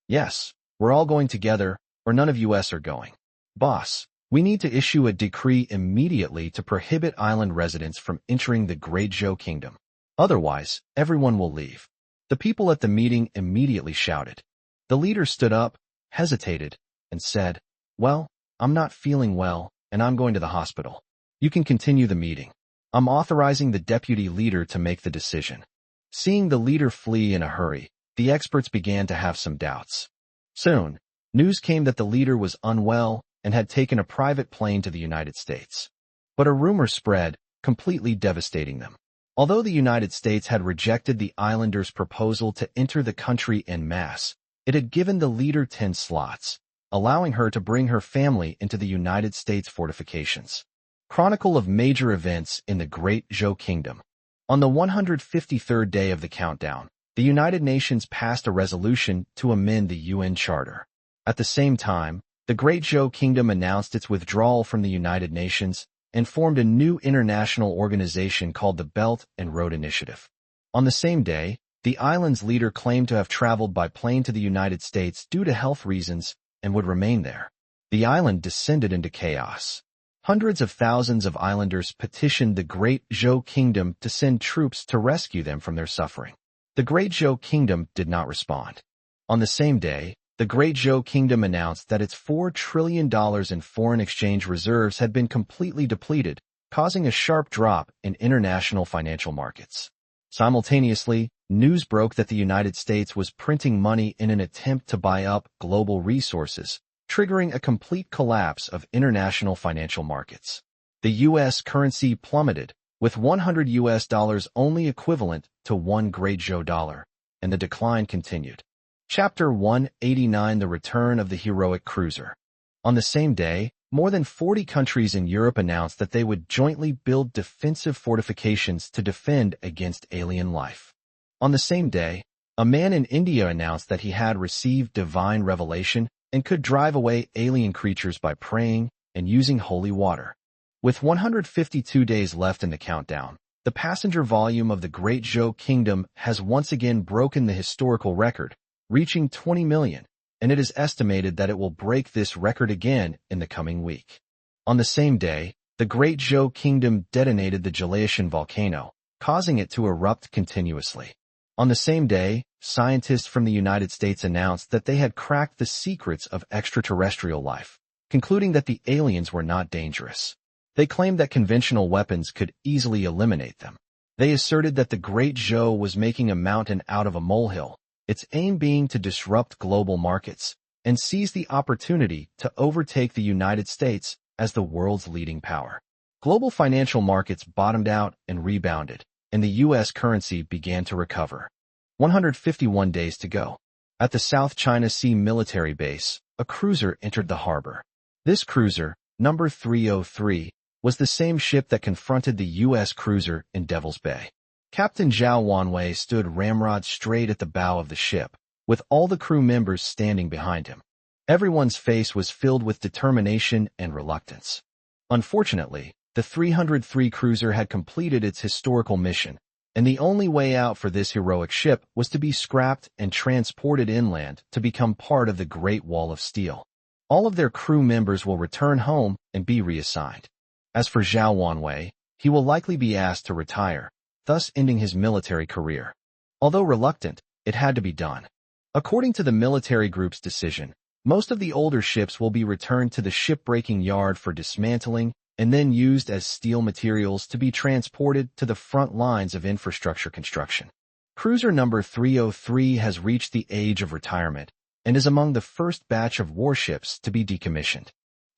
Yes, we're all going together, or none of us are going. Boss, we need to issue a decree immediately to prohibit island residents from entering the Great Zhou Kingdom. Otherwise, everyone will leave. The people at the meeting immediately shouted. The leader stood up, hesitated, and said, Well, I'm not feeling well, and I'm going to the hospital. You can continue the meeting. I'm authorizing the deputy leader to make the decision. Seeing the leader flee in a hurry, the experts began to have some doubts. Soon, news came that the leader was unwell and had taken a private plane to the United States. But a rumor spread, completely devastating them. Although the United States had rejected the islanders' proposal to enter the country en masse, it had given the leader 10 slots, allowing her to bring her family into the United States fortifications. Chronicle of major events in the Great Zhou Kingdom. On the 153rd day of the countdown, the United Nations passed a resolution to amend the UN Charter. At the same time, the Great Zhou Kingdom announced its withdrawal from the United Nations and formed a new international organization called the Belt and Road Initiative. On the same day, the island's leader claimed to have traveled by plane to the United States due to health reasons and would remain there. The island descended into chaos. Hundreds of thousands of islanders petitioned the Great Zhou Kingdom to send troops to rescue them from their suffering. The Great Zhou Kingdom did not respond. On the same day, the Great Zhou Kingdom announced that its $4 trillion in foreign exchange reserves had been completely depleted, causing a sharp drop in international financial markets. Simultaneously, news broke that the United States was printing money in an attempt to buy up global resources, triggering a complete collapse of international financial markets. The U.S. currency plummeted, with $100 only equivalent to one Great Zhou dollar, and the decline continued. Chapter 189: The Return of the Heroic Cruiser. On the same day, more than 40 countries in Europe announced that they would jointly build defensive fortifications to defend against alien life. On the same day, a man in India announced that he had received divine revelation and could drive away alien creatures by praying and using holy water. With 152 days left in the countdown, the passenger volume of the Great Zhou Kingdom has once again broken the historical record, reaching 20 million, and it is estimated that it will break this record again in the coming week. On the same day, the Great Zhou Kingdom detonated the Jalaishan volcano, causing it to erupt continuously. On the same day, scientists from the United States announced that they had cracked the secrets of extraterrestrial life, concluding that the aliens were not dangerous. They claimed that conventional weapons could easily eliminate them. They asserted that the Great Zhou was making a mountain out of a molehill, its aim being to disrupt global markets and seize the opportunity to overtake the United States as the world's leading power. Global financial markets bottomed out and rebounded, and the U.S. currency began to recover. 151 days to go. At the South China Sea military base, a cruiser entered the harbor. This cruiser, number 303, was the same ship that confronted the U.S. cruiser in Devil's Bay. Captain Zhao Wanwei stood ramrod straight at the bow of the ship, with all the crew members standing behind him. Everyone's face was filled with determination and reluctance. Unfortunately, the 303 cruiser had completed its historical mission, and the only way out for this heroic ship was to be scrapped and transported inland to become part of the Great Wall of Steel. All of their crew members will return home and be reassigned. As for Zhao Wanwei, he will likely be asked to retire, thus ending his military career. Although reluctant, it had to be done. According to the military group's decision, most of the older ships will be returned to the shipbreaking yard for dismantling and then used as steel materials to be transported to the front lines of infrastructure construction. Cruiser number 303 has reached the age of retirement, and is among the first batch of warships to be decommissioned.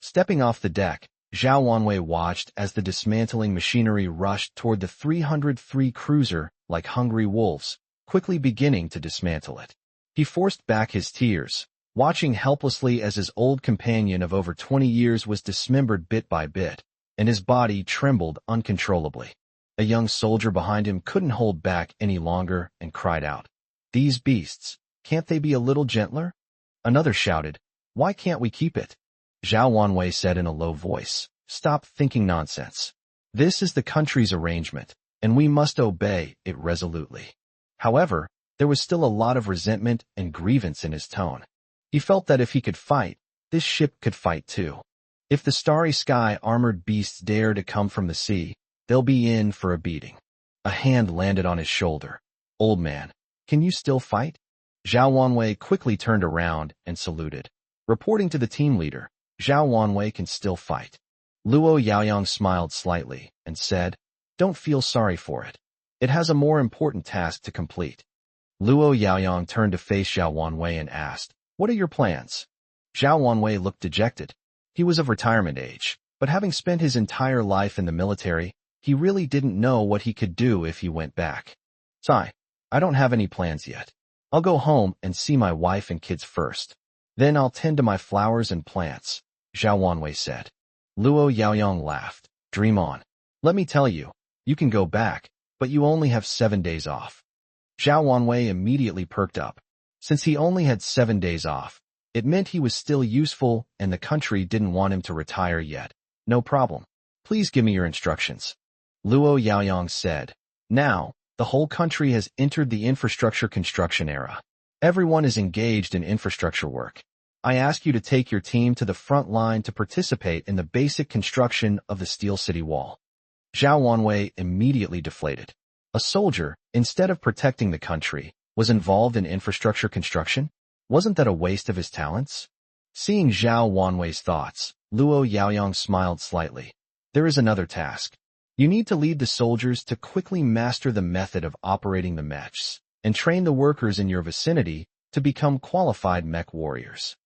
Stepping off the deck, Zhao Wanwei watched as the dismantling machinery rushed toward the 303 cruiser like hungry wolves, quickly beginning to dismantle it. He forced back his tears, watching helplessly as his old companion of over 20 years was dismembered bit by bit, and his body trembled uncontrollably. A young soldier behind him couldn't hold back any longer and cried out, "These beasts, can't they be a little gentler?" Another shouted, "Why can't we keep it?" Zhao Wanwei said in a low voice, "Stop thinking nonsense. This is the country's arrangement, and we must obey it resolutely." However, there was still a lot of resentment and grievance in his tone. He felt that if he could fight, this ship could fight too. If the starry sky armored beasts dare to come from the sea, they'll be in for a beating. A hand landed on his shoulder. "Old man, can you still fight?" Zhao Wanwei quickly turned around and saluted. Reporting to the team leader, Zhao Wanwei can still fight. Luo Yaoyang smiled slightly and said, "Don't feel sorry for it. It has a more important task to complete." Luo Yaoyang turned to face Zhao Wanwei and asked, "What are your plans?" Zhao Wanwei looked dejected. He was of retirement age, but having spent his entire life in the military, he really didn't know what he could do if he went back. "Sigh, I don't have any plans yet. I'll go home and see my wife and kids first. Then I'll tend to my flowers and plants," Zhao Wanwei said. Luo Yaoyang laughed. "Dream on. Let me tell you, you can go back, but you only have 7 days off." Zhao Wanwei immediately perked up. Since he only had 7 days off, it meant he was still useful and the country didn't want him to retire yet. "No problem. Please give me your instructions," Luo Yaoyang said. Now, the whole country has entered the infrastructure construction era. Everyone is engaged in infrastructure work. I ask you to take your team to the front line to participate in the basic construction of the Steel City Wall. Zhao Wanwei immediately deflated. A soldier, instead of protecting the country, was involved in infrastructure construction? Wasn't that a waste of his talents? Seeing Zhao Wanwei's thoughts, Luo Yaoyang smiled slightly. "There is another task. You need to lead the soldiers to quickly master the method of operating the Mechs, and train the workers in your vicinity to become qualified mech warriors."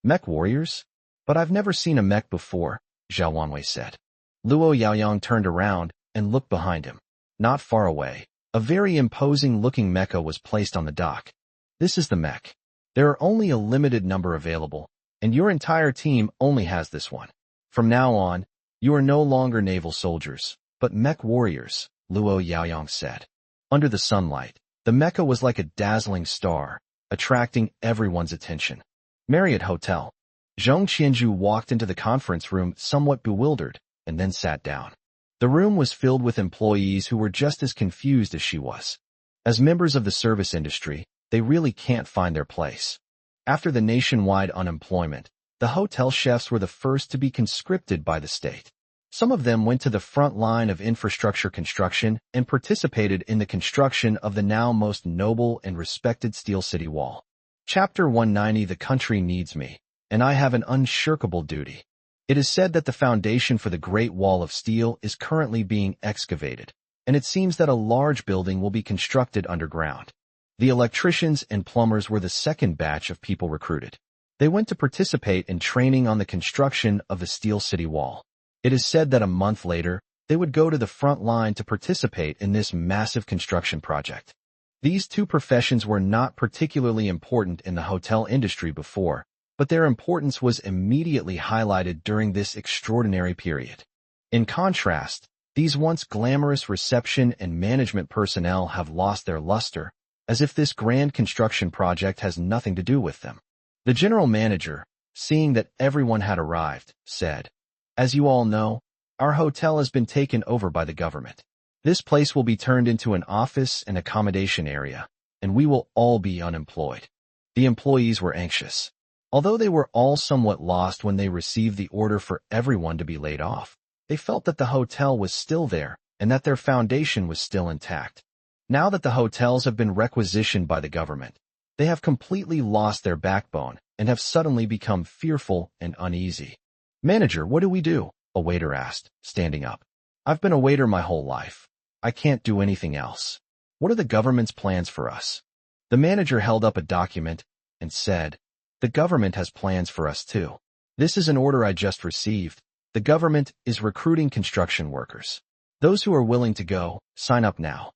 "Mech warriors? But I've never seen a mech before," Zhao Wanwei said. Luo Yaoyang turned around and looked behind him. Not far away, a very imposing-looking mecha was placed on the dock. "This is the mech. There are only a limited number available, and your entire team only has this one. From now on, you are no longer naval soldiers, but mech warriors," Luo Yaoyang said. Under the sunlight, the mecha was like a dazzling star, attracting everyone's attention. Marriott Hotel. Zhong Qianju walked into the conference room somewhat bewildered, and then sat down. The room was filled with employees who were just as confused as she was. As members of the service industry, they really can't find their place. After the nationwide unemployment, the hotel chefs were the first to be conscripted by the state. Some of them went to the front line of infrastructure construction and participated in the construction of the now most noble and respected Steel City Wall. Chapter 190. The country needs me, and I have an unshirkable duty. It is said that the foundation for the Great Wall of Steel is currently being excavated, and it seems that a large building will be constructed underground. The electricians and plumbers were the second batch of people recruited. They went to participate in training on the construction of the Steel City Wall. It is said that a month later, they would go to the front line to participate in this massive construction project. These two professions were not particularly important in the hotel industry before, but their importance was immediately highlighted during this extraordinary period. In contrast, these once glamorous reception and management personnel have lost their luster, as if this grand construction project has nothing to do with them. The general manager, seeing that everyone had arrived, said, "As you all know, our hotel has been taken over by the government. This place will be turned into an office and accommodation area, and we will all be unemployed." The employees were anxious. Although they were all somewhat lost when they received the order for everyone to be laid off, they felt that the hotel was still there and that their foundation was still intact. Now that the hotels have been requisitioned by the government, they have completely lost their backbone and have suddenly become fearful and uneasy. "Manager, what do we do?" a waiter asked, standing up. "I've been a waiter my whole life. I can't do anything else. What are the government's plans for us?" The manager held up a document and said, The government has plans for us too. This is an order I just received. The government is recruiting construction workers. Those who are willing to go, sign up now.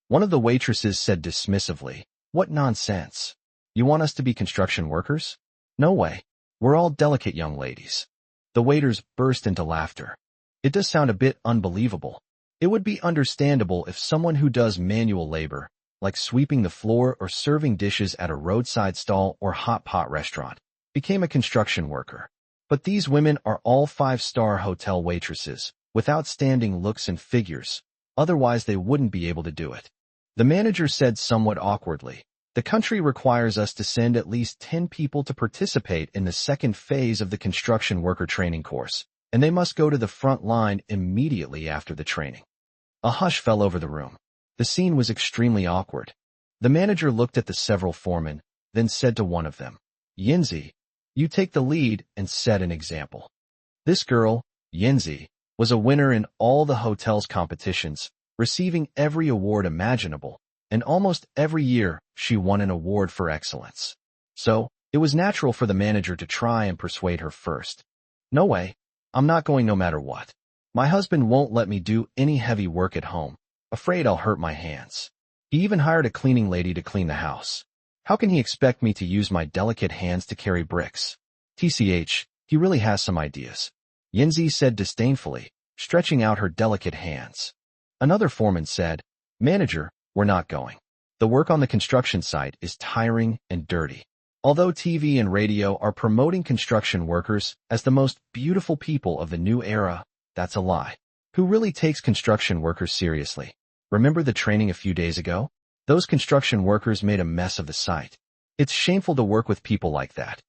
One of the waitresses said dismissively, "What nonsense. You want us to be construction workers? No way. We're all delicate young ladies." The waiters burst into laughter. It does sound a bit unbelievable. It would be understandable if someone who does manual labor, like sweeping the floor or serving dishes at a roadside stall or hot pot restaurant, became a construction worker. But these women are all five-star hotel waitresses, with outstanding looks and figures. Otherwise, they wouldn't be able to do it. The manager said somewhat awkwardly, "The country requires us to send at least 10 people to participate in the second phase of the construction worker training course, and they must go to the front line immediately after the training." A hush fell over the room. The scene was extremely awkward. The manager looked at the several foremen, then said to one of them, "Yinzi, you take the lead and set an example." This girl, Yinzi, was a winner in all the hotel's competitions, receiving every award imaginable, and almost every year she won an award for excellence. So, it was natural for the manager to try and persuade her first. "No way. I'm not going no matter what. My husband won't let me do any heavy work at home. Afraid I'll hurt my hands. He even hired a cleaning lady to clean the house. How can he expect me to use my delicate hands to carry bricks? TCH, he really has some ideas," Yinzi said disdainfully, stretching out her delicate hands. Another foreman said, "Manager, we're not going. The work on the construction site is tiring and dirty. Although TV and radio are promoting construction workers as the most beautiful people of the new era, that's a lie. Who really takes construction workers seriously? Remember the training a few days ago? Those construction workers made a mess of the site. It's shameful to work with people like that."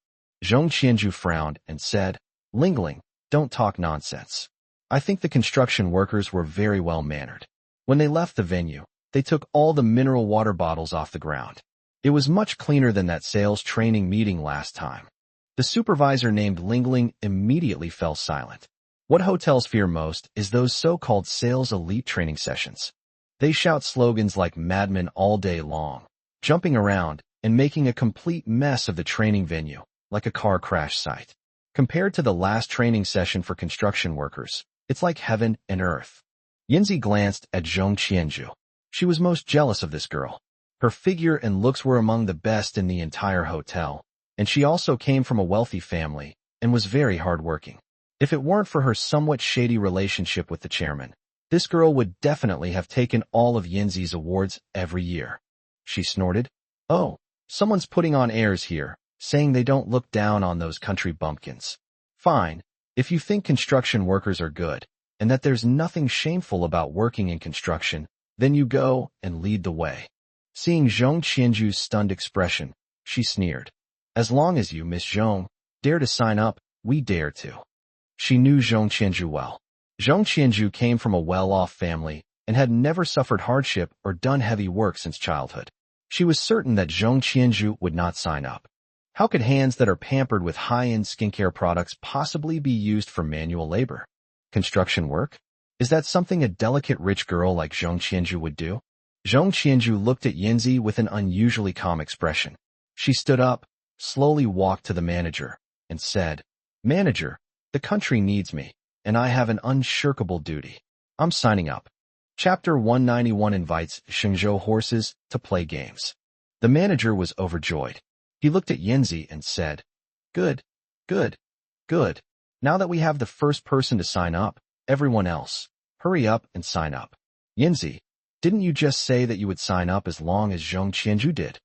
Zhong Qianju frowned and said, "Lingling, don't talk nonsense. I think the construction workers were very well mannered. When they left the venue, they took all the mineral water bottles off the ground. It was much cleaner than that sales training meeting last time." The supervisor named Lingling immediately fell silent. What hotels fear most is those so-called sales elite training sessions. They shout slogans like madmen all day long, jumping around and making a complete mess of the training venue, like a car crash site. Compared to the last training session for construction workers, it's like heaven and earth. Yinzi glanced at Zhong Qianju. She was most jealous of this girl. Her figure and looks were among the best in the entire hotel, and she also came from a wealthy family and was very hardworking. If it weren't for her somewhat shady relationship with the chairman, this girl would definitely have taken all of Yinzi's awards every year. She snorted, "Oh, someone's putting on airs here, saying they don't look down on those country bumpkins. Fine, if you think construction workers are good, and that there's nothing shameful about working in construction, then you go and lead the way." Seeing Zhong Qianju's stunned expression, she sneered, "As long as you, Miss Zhong, dare to sign up, we dare to." She knew Zhong Qianju well. Zhong Qianju came from a well-off family and had never suffered hardship or done heavy work since childhood. She was certain that Zhong Qianju would not sign up. How could hands that are pampered with high-end skincare products possibly be used for manual labor? Construction work? Is that something a delicate rich girl like Zhong Qianju would do? Zhong Qianju looked at Yinzi with an unusually calm expression. She stood up, slowly walked to the manager, and said, "Manager, the country needs me, and I have an unshirkable duty. I'm signing up." Chapter 191 invites Shenzhou horses to play games. The manager was overjoyed. He looked at Yinzi and said, "Good, good, good. Now that we have the first person to sign up, everyone else, hurry up and sign up." "Yinzi, didn't you just say that you would sign up as long as Zhong Qianju did?"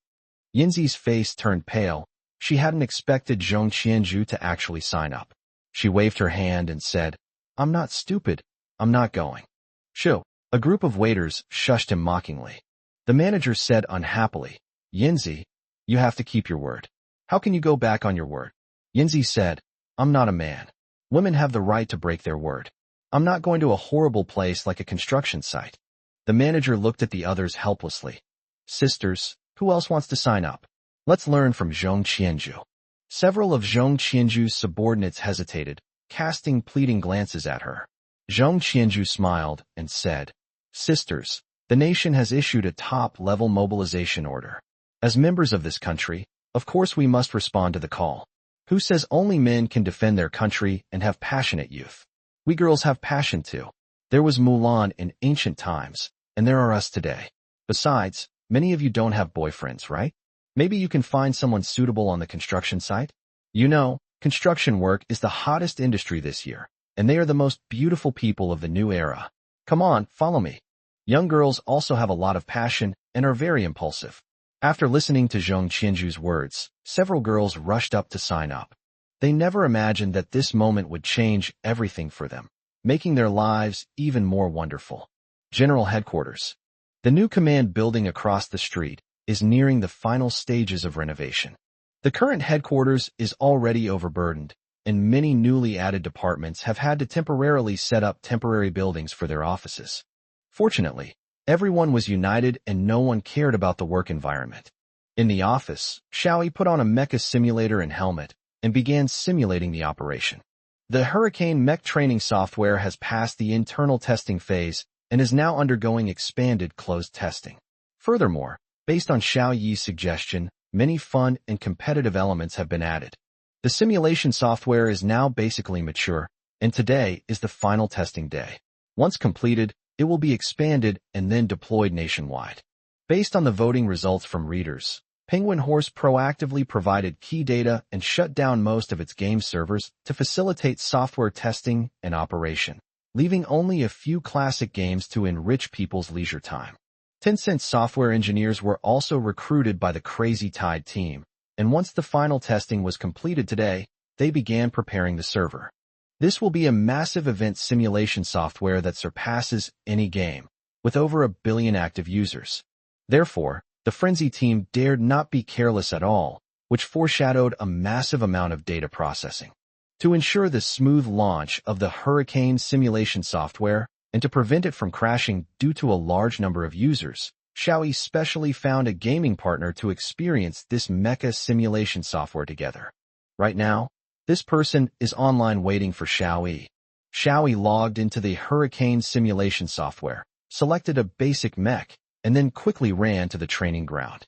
Yinzi's face turned pale. She hadn't expected Zhong Qianju to actually sign up. She waved her hand and said, "I'm not stupid. I'm not going." "Shoo." A group of waiters shushed him mockingly. The manager said unhappily, "Yinzi, you have to keep your word. How can you go back on your word?" Yinzi said, "I'm not a man. Women have the right to break their word. I'm not going to a horrible place like a construction site." The manager looked at the others helplessly. "Sisters, who else wants to sign up? Let's learn from Zhong Qianju." Several of Zhong Qianju's subordinates hesitated, casting pleading glances at her. Zhong Qianju smiled and said, "Sisters, the nation has issued a top-level mobilization order. As members of this country, Of course we must respond to the call. Who says only men can defend their country and have passionate youth? We girls have passion too. There was Mulan in ancient times, and there are us today. Besides, many of you don't have boyfriends, right? Maybe you can find someone suitable on the construction site? You know, construction work is the hottest industry this year, and they are the most beautiful people of the new era. Come on, follow me. Young girls also have a lot of passion and are very impulsive. After listening to Zhong Qianju's words, several girls rushed up to sign up. They never imagined that this moment would change everything for them, making their lives even more wonderful. General Headquarters. The new command building across the street is nearing the final stages of renovation. The current headquarters is already overburdened, and many newly added departments have had to temporarily set up temporary buildings for their offices. Fortunately, everyone was united and no one cared about the work environment. In the office, Xiao Yi put on a mecha simulator and helmet and began simulating the operation. The Hurricane Mech training software has passed the internal testing phase and is now undergoing expanded closed testing. Furthermore, based on Xiao Yi's suggestion, many fun and competitive elements have been added. The simulation software is now basically mature, and today is the final testing day. Once completed, it will be expanded and then deployed nationwide. Based on the voting results from readers, Penguin Horse proactively provided key data and shut down most of its game servers to facilitate software testing and operation, leaving only a few classic games to enrich people's leisure time. Tencent software engineers were also recruited by the Crazy Tide team, and once the final testing was completed today, they began preparing the server. This will be a massive event simulation software that surpasses any game, with over 1 billion active users. Therefore, the Frenzy team dared not be careless at all, which foreshadowed a massive amount of data processing. To ensure the smooth launch of the Hurricane simulation software, and to prevent it from crashing due to a large number of users, Xiao Yi specially found a gaming partner to experience this mecha simulation software together. Right now, this person is online waiting for Xiao Yi. Xiao Yi logged into the Hurricane simulation software, selected a basic mech, and then quickly ran to the training ground.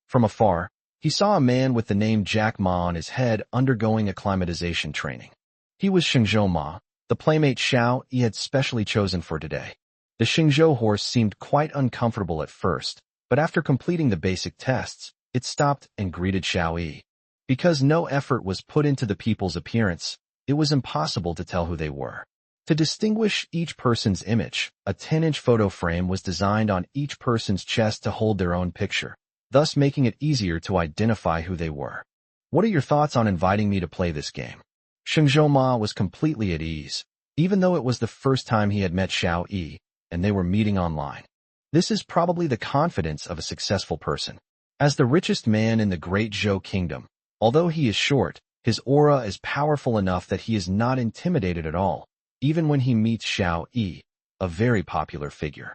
From afar, he saw a man with the name Jack Ma on his head undergoing acclimatization training. He was Shengzhou Ma, the playmate Xiao Yi had specially chosen for today. The Shengzhou horse seemed quite uncomfortable at first, but after completing the basic tests, it stopped and greeted Xiao Yi. Because no effort was put into the people's appearance, it was impossible to tell who they were. To distinguish each person's image, a 10-inch photo frame was designed on each person's chest to hold their own picture, thus making it easier to identify who they were. What are your thoughts on inviting me to play this game? Shengzhou Ma was completely at ease, even though it was the first time he had met Xiao Yi, and they were meeting online. This is probably the confidence of a successful person. As the richest man in the Great Zhou Kingdom, although he is short, his aura is powerful enough that he is not intimidated at all, even when he meets Xiao Yi, a very popular figure.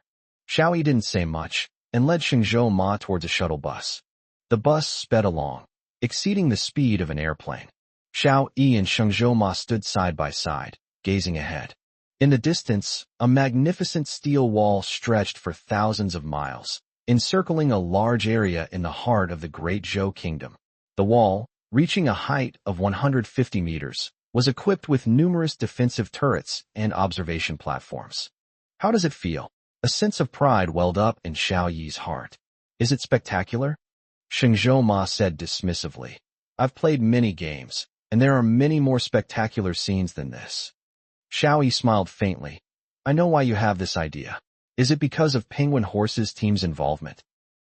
Xiao Yi didn't say much, and led Shengzhou Ma towards a shuttle bus. The bus sped along, exceeding the speed of an airplane. Xiao Yi and Shengzhou Ma stood side by side, gazing ahead. In the distance, a magnificent steel wall stretched for thousands of miles, encircling a large area in the heart of the Great Zhou Kingdom. The wall, reaching a height of 150 meters, was equipped with numerous defensive turrets and observation platforms. How does it feel? A sense of pride welled up in Xiao Yi's heart. Is it spectacular? Shengzhou Ma said dismissively. I've played many games, and there are many more spectacular scenes than this. Xiao Yi smiled faintly. I know why you have this idea. Is it because of Penguin Horse's team's involvement?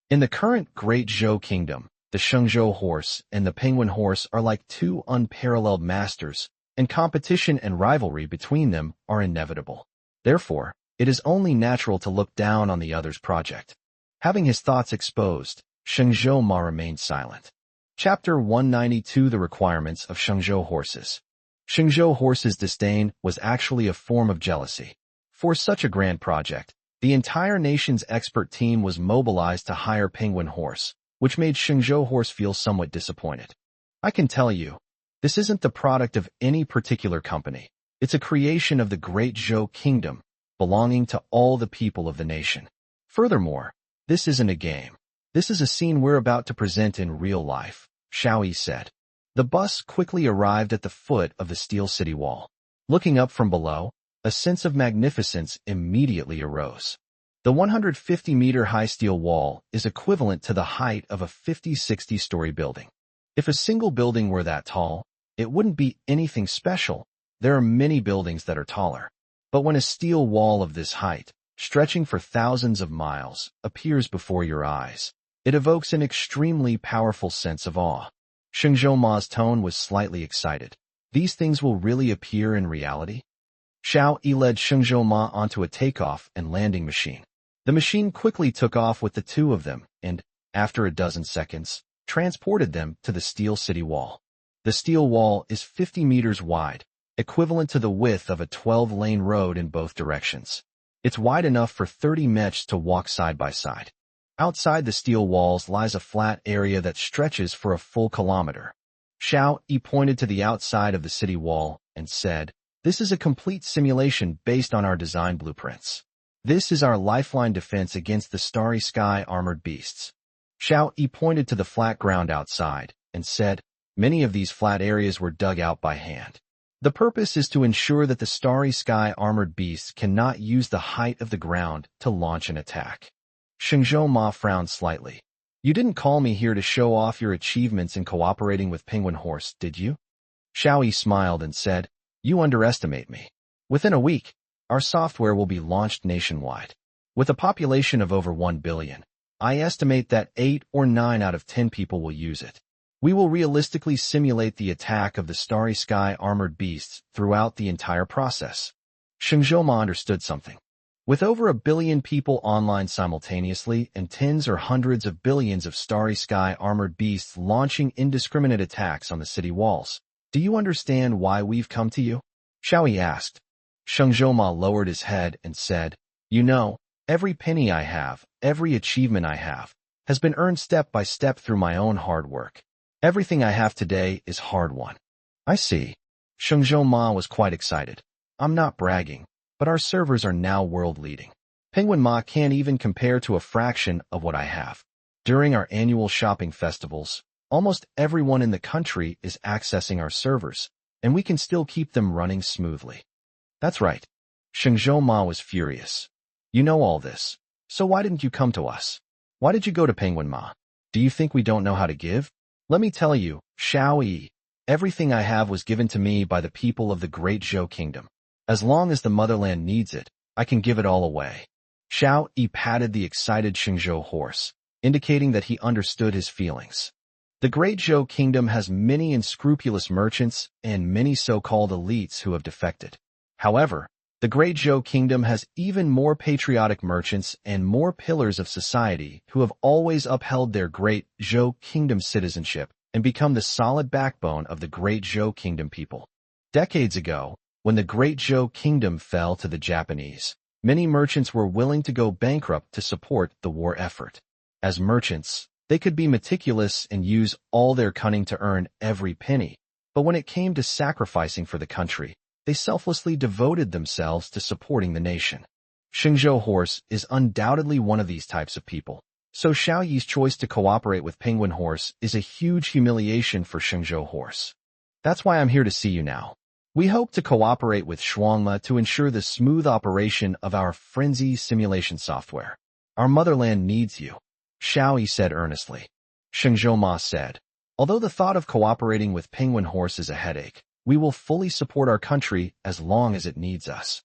In the current Great Zhou Kingdom, the Shengzhou horse and the Penguin horse are like two unparalleled masters, and competition and rivalry between them are inevitable. Therefore, it is only natural to look down on the other's project. Having his thoughts exposed, Shengzhou Ma remained silent. Chapter 192: The Requirements of Shengzhou Horses. Shengzhou Horse's disdain was actually a form of jealousy. For such a grand project, the entire nation's expert team was mobilized to hire Penguin Horse, which made Shengzhou Horse feel somewhat disappointed. I can tell you, this isn't the product of any particular company. It's a creation of the Great Zhou Kingdom, belonging to all the people of the nation. Furthermore, this isn't a game. This is a scene we're about to present in real life. Xiao Yi said. The bus quickly arrived at the foot of the steel city wall. Looking up from below, a sense of magnificence immediately arose. The 150-meter-high steel wall is equivalent to the height of a 50-60-story building. If a single building were that tall, it wouldn't be anything special. There are many buildings that are taller. But when a steel wall of this height, stretching for thousands of miles, appears before your eyes, it evokes an extremely powerful sense of awe. Sheng Zhouma's tone was slightly excited. These things will really appear in reality? Xiao Yi led Sheng Zhouma onto a takeoff and landing machine. The machine quickly took off with the two of them and, after a dozen seconds, transported them to the steel city wall. The steel wall is 50 meters wide, equivalent to the width of a 12-lane road in both directions. It's wide enough for 30 Mechs to walk side by side. Outside the steel walls lies a flat area that stretches for a full kilometer. Xiao Yi pointed to the outside of the city wall and said, "This is a complete simulation based on our design blueprints. This is our lifeline defense against the starry sky armored beasts." Xiao Yi pointed to the flat ground outside and said, "Many of these flat areas were dug out by hand. The purpose is to ensure that the starry sky armored beasts cannot use the height of the ground to launch an attack." Sheng Zhouma frowned slightly. "You didn't call me here to show off your achievements in cooperating with Penguin Horse, did you?" Xiao Yi smiled and said, "You underestimate me. Within a week, our software will be launched nationwide. With a population of over 1 billion, I estimate that 8 or 9 out of 10 people will use it. We will realistically simulate the attack of the starry sky armored beasts throughout the entire process." Sheng Zhouma understood something. With over 1 billion people online simultaneously and tens or hundreds of billions of starry sky armored beasts launching indiscriminate attacks on the city walls, do you understand why we've come to you? Xiao Yi asked. Sheng Zhouma lowered his head and said, "You know, every penny I have, every achievement I have, has been earned step by step through my own hard work. Everything I have today is hard-won." "I see." Sheng Zhouma was quite excited. "I'm not bragging, but our servers are now world-leading. Penguin Ma can't even compare to a fraction of what I have. During our annual shopping festivals, almost everyone in the country is accessing our servers, and we can still keep them running smoothly." "That's right." Sheng Zhouma was furious. "You know all this, so why didn't you come to us? Why did you go to Penguin Ma? Do you think we don't know how to give? Let me tell you, Xiao Yi, everything I have was given to me by the people of the Great Zhou Kingdom. As long as the motherland needs it, I can give it all away." Xiao Yi patted the excited Shengzhou horse, indicating that he understood his feelings. The Great Zhou Kingdom has many unscrupulous merchants and many so-called elites who have defected. However, the Great Zhou Kingdom has even more patriotic merchants and more pillars of society who have always upheld their Great Zhou Kingdom citizenship and become the solid backbone of the Great Zhou Kingdom people. Decades ago, when the Great Zhou Kingdom fell to the Japanese, many merchants were willing to go bankrupt to support the war effort. As merchants, they could be meticulous and use all their cunning to earn every penny, but when it came to sacrificing for the country, they selflessly devoted themselves to supporting the nation. Shengzhou Horse is undoubtedly one of these types of people, so Xiao Yi's choice to cooperate with Penguin Horse is a huge humiliation for Shengzhou Horse. That's why I'm here to see you now. We hope to cooperate with Shuangma to ensure the smooth operation of our frenzy simulation software. Our motherland needs you," Xiao Yi said earnestly. Sheng Zhouma said, "Although the thought of cooperating with Penguin Horse is a headache, we will fully support our country as long as it needs us."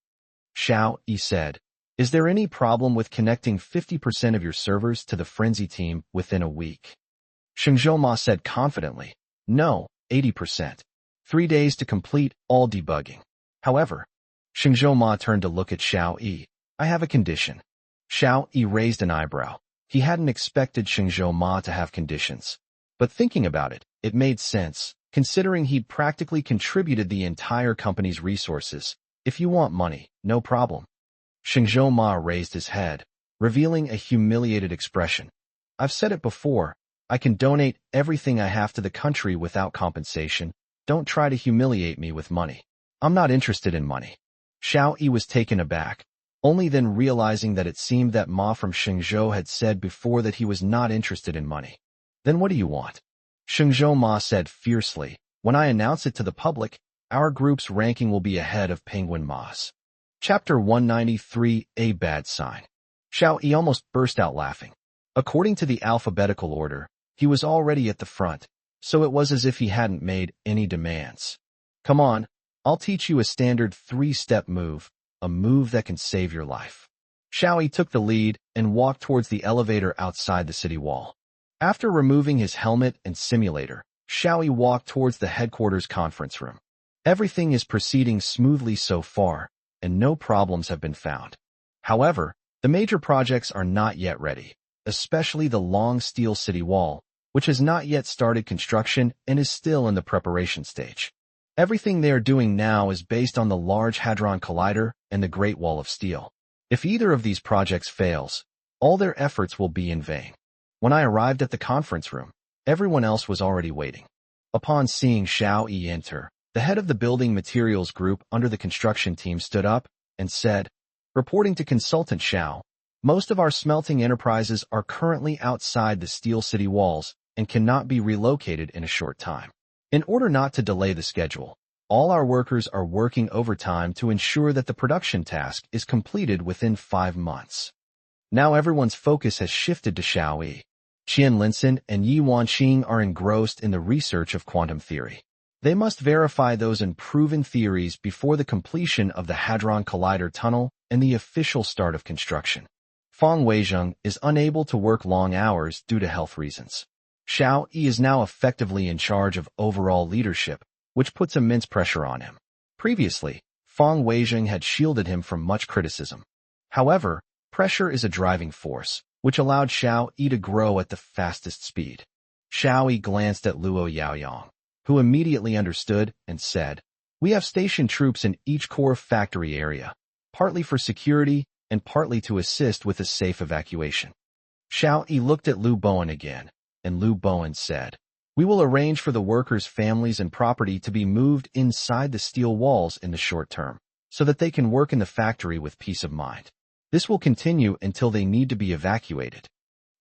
Xiao Yi said, "Is there any problem with connecting 50% of your servers to the frenzy team within a week?" Sheng Zhouma said confidently, "No, 80%. 3 days to complete all debugging." However, Sheng Zhouma turned to look at Xiao Yi. "I have a condition." Xiao Yi raised an eyebrow. He hadn't expected Sheng Zhouma to have conditions. But thinking about it, it made sense, considering he'd practically contributed the entire company's resources. "If you want money, no problem." Sheng Zhouma raised his head, revealing a humiliated expression. "I've said it before, I can donate everything I have to the country without compensation. Don't try to humiliate me with money. I'm not interested in money." Xiao Yi was taken aback, only then realizing that it seemed that Ma from Shenzhou had said before that he was not interested in money. "Then what do you want?" Shengzhou Ma said fiercely. When I announce it to the public, our group's ranking will be ahead of Penguin Ma's. Chapter 193, A Bad Sign. Xiao Yi almost burst out laughing. According to the alphabetical order, he was already at the front, so it was as if he hadn't made any demands. Come on, I'll teach you a standard 3-step move, a move that can save your life. Xiao Yi took the lead and walked towards the elevator outside the city wall. After removing his helmet and simulator, Xiao Yi walked towards the headquarters conference room. Everything is proceeding smoothly so far, and no problems have been found. However, the major projects are not yet ready, especially the long steel city wall, which has not yet started construction and is still in the preparation stage. Everything they are doing now is based on the Large Hadron Collider and the Great Wall of Steel. If either of these projects fails, all their efforts will be in vain. When I arrived at the conference room, everyone else was already waiting. Upon seeing Xiao Yi enter, the head of the building materials group under the construction team stood up and said, reporting to Consultant Xiao, most of our smelting enterprises are currently outside the Steel City walls and cannot be relocated in a short time. In order not to delay the schedule, all our workers are working overtime to ensure that the production task is completed within 5 months. Now everyone's focus has shifted to Xiao Yi. Qian Linson and Yi Wanqing are engrossed in the research of quantum theory. They must verify those unproven theories before the completion of the Hadron Collider tunnel and the official start of construction. Fang Weizheng is unable to work long hours due to health reasons. Xiao Yi is now effectively in charge of overall leadership, which puts immense pressure on him. Previously, Fang Weizheng had shielded him from much criticism. However, pressure is a driving force, which allowed Xiao Yi to grow at the fastest speed. Xiao Yi glanced at Luo Yaoyang, who immediately understood and said, we have stationed troops in each core factory area, partly for security and partly to assist with a safe evacuation. Xiao Yi looked at Lu Bowen again, and Lu Bowen said, we will arrange for the workers' families and property to be moved inside the steel walls in the short term, so that they can work in the factory with peace of mind. This will continue until they need to be evacuated.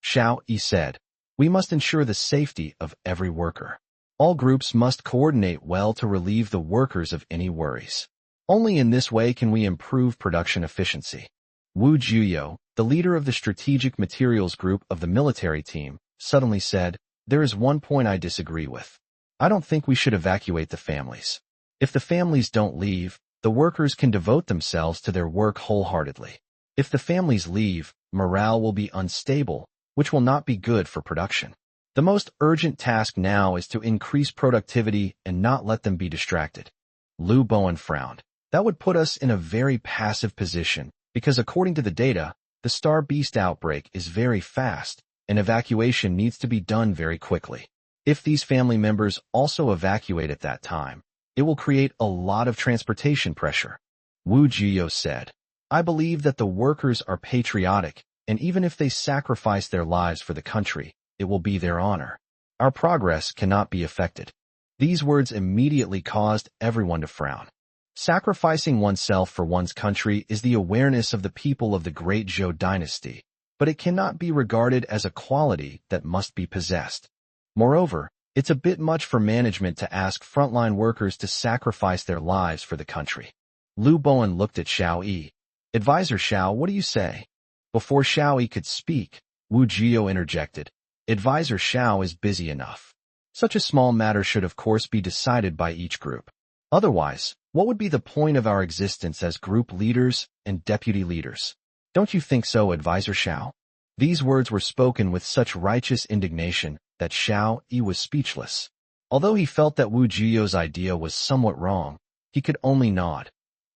Xiao Yi said, we must ensure the safety of every worker. All groups must coordinate well to relieve the workers of any worries. Only in this way can we improve production efficiency. Wu Juyo, the leader of the strategic materials group of the military team, suddenly said, there is one point I disagree with. I don't think we should evacuate the families. If the families don't leave, the workers can devote themselves to their work wholeheartedly. If the families leave, morale will be unstable, which will not be good for production. The most urgent task now is to increase productivity and not let them be distracted. Lu Bowen frowned. That would put us in a very passive position, because according to the data, the Star Beast outbreak is very fast, and evacuation needs to be done very quickly. If these family members also evacuate at that time, it will create a lot of transportation pressure. Wu Jiyo said, I believe that the workers are patriotic, and even if they sacrifice their lives for the country, it will be their honor. Our progress cannot be affected. These words immediately caused everyone to frown. Sacrificing oneself for one's country is the awareness of the people of the Great Zhou dynasty, but it cannot be regarded as a quality that must be possessed. Moreover, it's a bit much for management to ask frontline workers to sacrifice their lives for the country. Lu Bowen looked at Xiao Yi. Advisor Xiao, what do you say? Before Xiao Yi could speak, Wu Jiyo interjected. Advisor Xiao is busy enough. Such a small matter should of course be decided by each group. Otherwise, what would be the point of our existence as group leaders and deputy leaders? Don't you think so, Advisor Xiao? These words were spoken with such righteous indignation that Xiao Yi was speechless. Although he felt that Wu Jiyo's idea was somewhat wrong, he could only nod.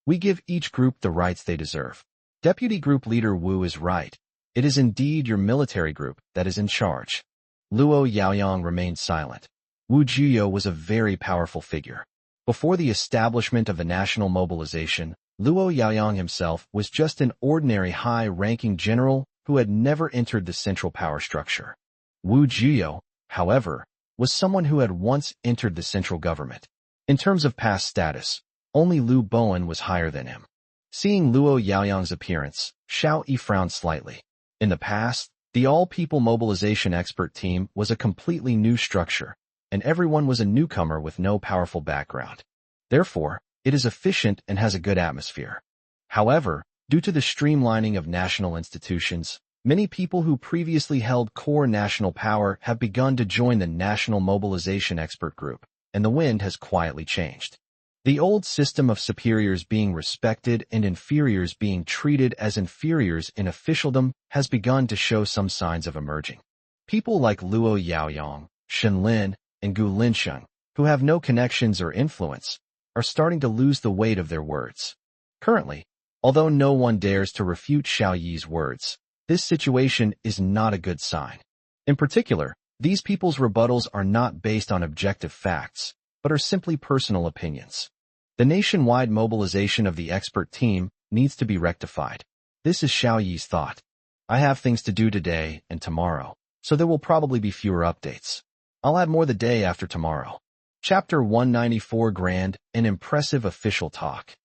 We give each group the rights they deserve. Deputy Group Leader Wu is right. It is indeed your military group that is in charge. Luo Yaoyang remained silent. Wu Jiyo was a very powerful figure. Before the establishment of the national mobilization, Luo Yaoyang himself was just an ordinary high-ranking general who had never entered the central power structure. Wu Jiyo, however, was someone who had once entered the central government. In terms of past status, only Lu Bowen was higher than him. Seeing Luo Yaoyang's appearance, Xiao Yi frowned slightly. In the past, the All-People Mobilization Expert Team was a completely new structure, and everyone was a newcomer with no powerful background. Therefore, it is efficient and has a good atmosphere. However, due to the streamlining of national institutions, many people who previously held core national power have begun to join the National Mobilization Expert Group, and the wind has quietly changed. The old system of superiors being respected and inferiors being treated as inferiors in officialdom has begun to show some signs of emerging. People like Luo Yaoyong, Shen Lin, and Gu Linsheng, who have no connections or influence, are starting to lose the weight of their words. Currently, although no one dares to refute Xiao Yi's words, this situation is not a good sign. In particular, these people's rebuttals are not based on objective facts, but are simply personal opinions. The nationwide mobilization of the expert team needs to be rectified. This is Xiao Yi's thought. I have things to do today and tomorrow, so there will probably be fewer updates. I'll add more the day after tomorrow. Chapter 194 Grand, an impressive official talk.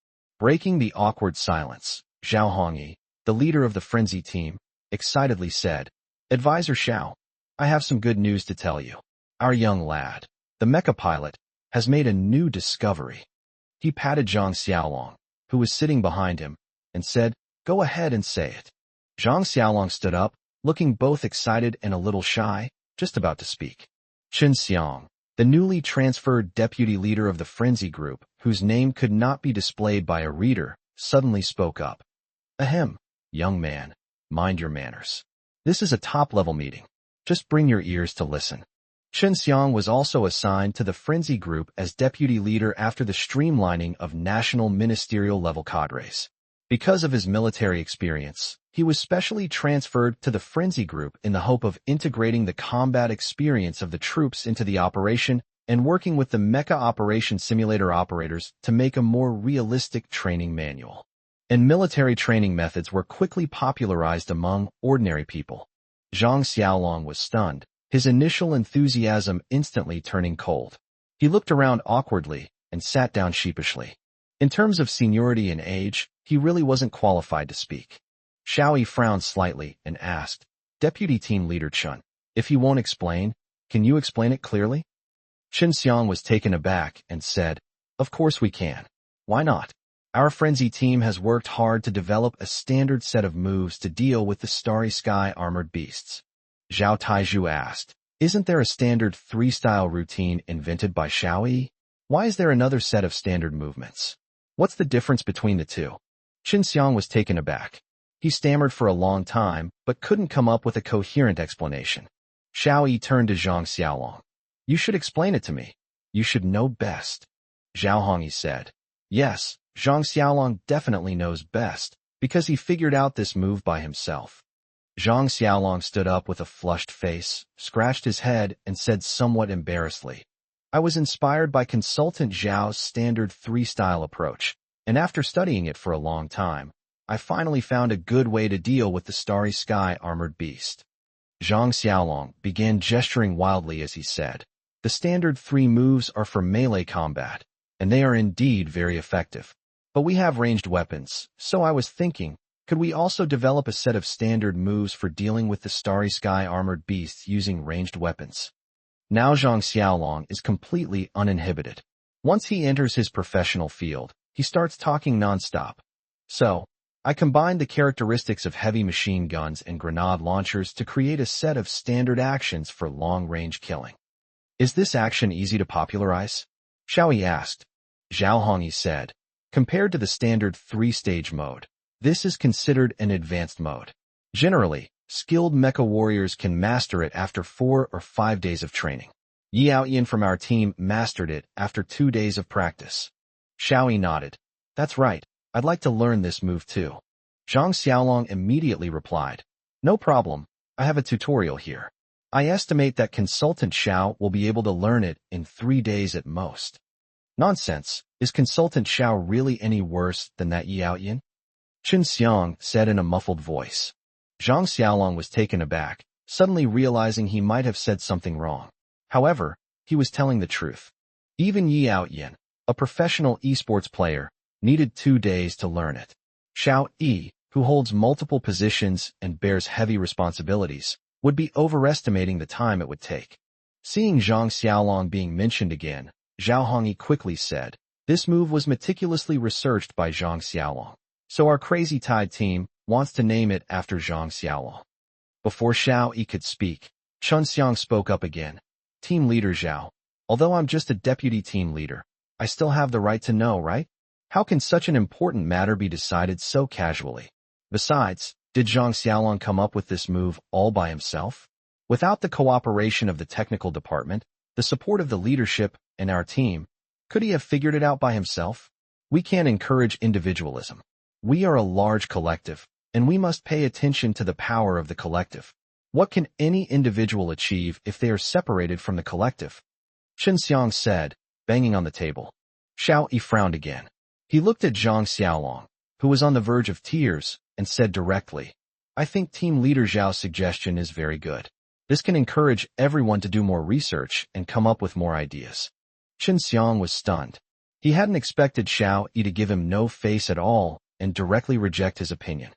Breaking the awkward silence, Xiao Yi, the leader of the frenzy team, excitedly said, "Advisor Xiao, I have some good news to tell you. Our young lad, the mecha pilot, has made a new discovery." He patted Zhang Xiaolong, who was sitting behind him, and said, "Go ahead and say it." Zhang Xiaolong stood up, looking both excited and a little shy, just about to speak. Chen Xiang, the newly transferred deputy leader of the frenzy group, whose name could not be displayed by a reader, suddenly spoke up. "Ahem, young man, mind your manners. This is a top-level meeting. Just bring your ears to listen." Chen Xiang was also assigned to the frenzy group as deputy leader after the streamlining of national ministerial-level cadres. Because of his military experience, he was specially transferred to the frenzy group in the hope of integrating the combat experience of the troops into the operation and working with the mecha operation simulator operators to make a more realistic training manual. And military training methods were quickly popularized among ordinary people. Zhang Xiaolong was stunned, his initial enthusiasm instantly turning cold. He looked around awkwardly and sat down sheepishly. In terms of seniority and age, he really wasn't qualified to speak. Xiao Yi frowned slightly and asked, "Deputy Team Leader Chun, if he won't explain, can you explain it clearly?" Chen Xiang was taken aback and said, "Of course we can. Why not? Our frenzy team has worked hard to develop a standard set of moves to deal with the Starry Sky armored beasts." Zhao Taizhu asked, "Isn't there a standard 3-style routine invented by Xiao Yi? Why is there another set of standard movements? What's the difference between the two?" Chen Xiang was taken aback. He stammered for a long time, but couldn't come up with a coherent explanation. Xiao Yi turned to Zhang Xiaolong. "You should explain it to me. You should know best." Zhao Hongyi said, "Yes, Zhang Xiaolong definitely knows best, because he figured out this move by himself." Zhang Xiaolong stood up with a flushed face, scratched his head, and said somewhat embarrassedly, "I was inspired by Consultant Zhao's standard 3-style approach, and after studying it for a long time, I finally found a good way to deal with the Starry Sky armored beast." Zhang Xiaolong began gesturing wildly as he said, "The standard 3 moves are for melee combat, and they are indeed very effective. But we have ranged weapons, so I was thinking, could we also develop a set of standard moves for dealing with the Starry Sky armored beasts using ranged weapons?" Now Zhang Xiaolong is completely uninhibited. Once he enters his professional field, he starts talking nonstop. "So, I combined the characteristics of heavy machine guns and grenade launchers to create a set of standard actions for long-range killing. Is this action easy to popularize?" Xiao Yi asked. Zhao Hongyi said, "Compared to the standard 3-stage mode, this is considered an advanced mode. Generally, skilled mecha warriors can master it after 4 or 5 days of training. Yi Yaoyin from our team mastered it after 2 days of practice." Xiao Yi nodded. "That's right. I'd like to learn this move too." Zhang Xiaolong immediately replied, "No problem. I have a tutorial here. I estimate that Consultant Xiao will be able to learn it in 3 days at most." "Nonsense. Is Consultant Xiao really any worse than that Yi Yaoyin?" Chen Xiang said in a muffled voice. Zhang Xiaolong was taken aback, suddenly realizing he might have said something wrong. However, he was telling the truth. Even Yi Yaoyin, a professional esports player, needed 2 days to learn it. Xiao Yi, who holds multiple positions and bears heavy responsibilities, would be overestimating the time it would take. Seeing Zhang Xiaolong being mentioned again, Zhao Hongyi quickly said, "This move was meticulously researched by Zhang Xiaolong. So our Crazy Tide team wants to name it after Zhang Xiaolong." Before Xiao Yi could speak, Chun Xiang spoke up again. "Team leader Zhao, although I'm just a deputy team leader, I still have the right to know, right? How can such an important matter be decided so casually? Besides, did Zhang Xiaolong come up with this move all by himself? Without the cooperation of the technical department, the support of the leadership, and our team, could he have figured it out by himself? We can't encourage individualism. We are a large collective, and we must pay attention to the power of the collective. What can any individual achieve if they are separated from the collective?" Chen Xiang said, banging on the table. Xiao Yi frowned again. He looked at Zhang Xiaolong, who was on the verge of tears, and said directly, "I think Team Leader Zhao's suggestion is very good. This can encourage everyone to do more research and come up with more ideas." Chen Xiang was stunned. He hadn't expected Xiao Yi to give him no face at all and directly reject his opinion.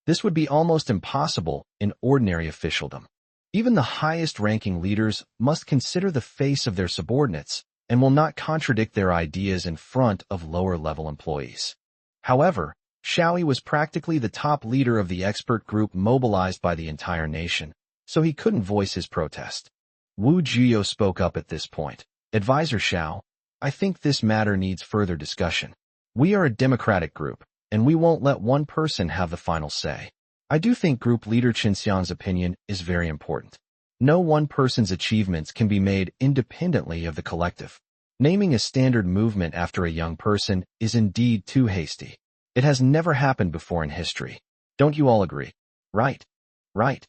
This would be almost impossible in ordinary officialdom. Even the highest-ranking leaders must consider the face of their subordinates and will not contradict their ideas in front of lower-level employees. However, Xiao Yi was practically the top leader of the expert group mobilized by the entire nation, so he couldn't voice his protest. Wu Jiyo spoke up at this point. "Advisor Xiao, I think this matter needs further discussion. We are a democratic group, and we won't let one person have the final say. I do think group leader Chen Xiang's opinion is very important. No one person's achievements can be made independently of the collective. Naming a standard movement after a young person is indeed too hasty. It has never happened before in history. Don't you all agree?" "Right. Right.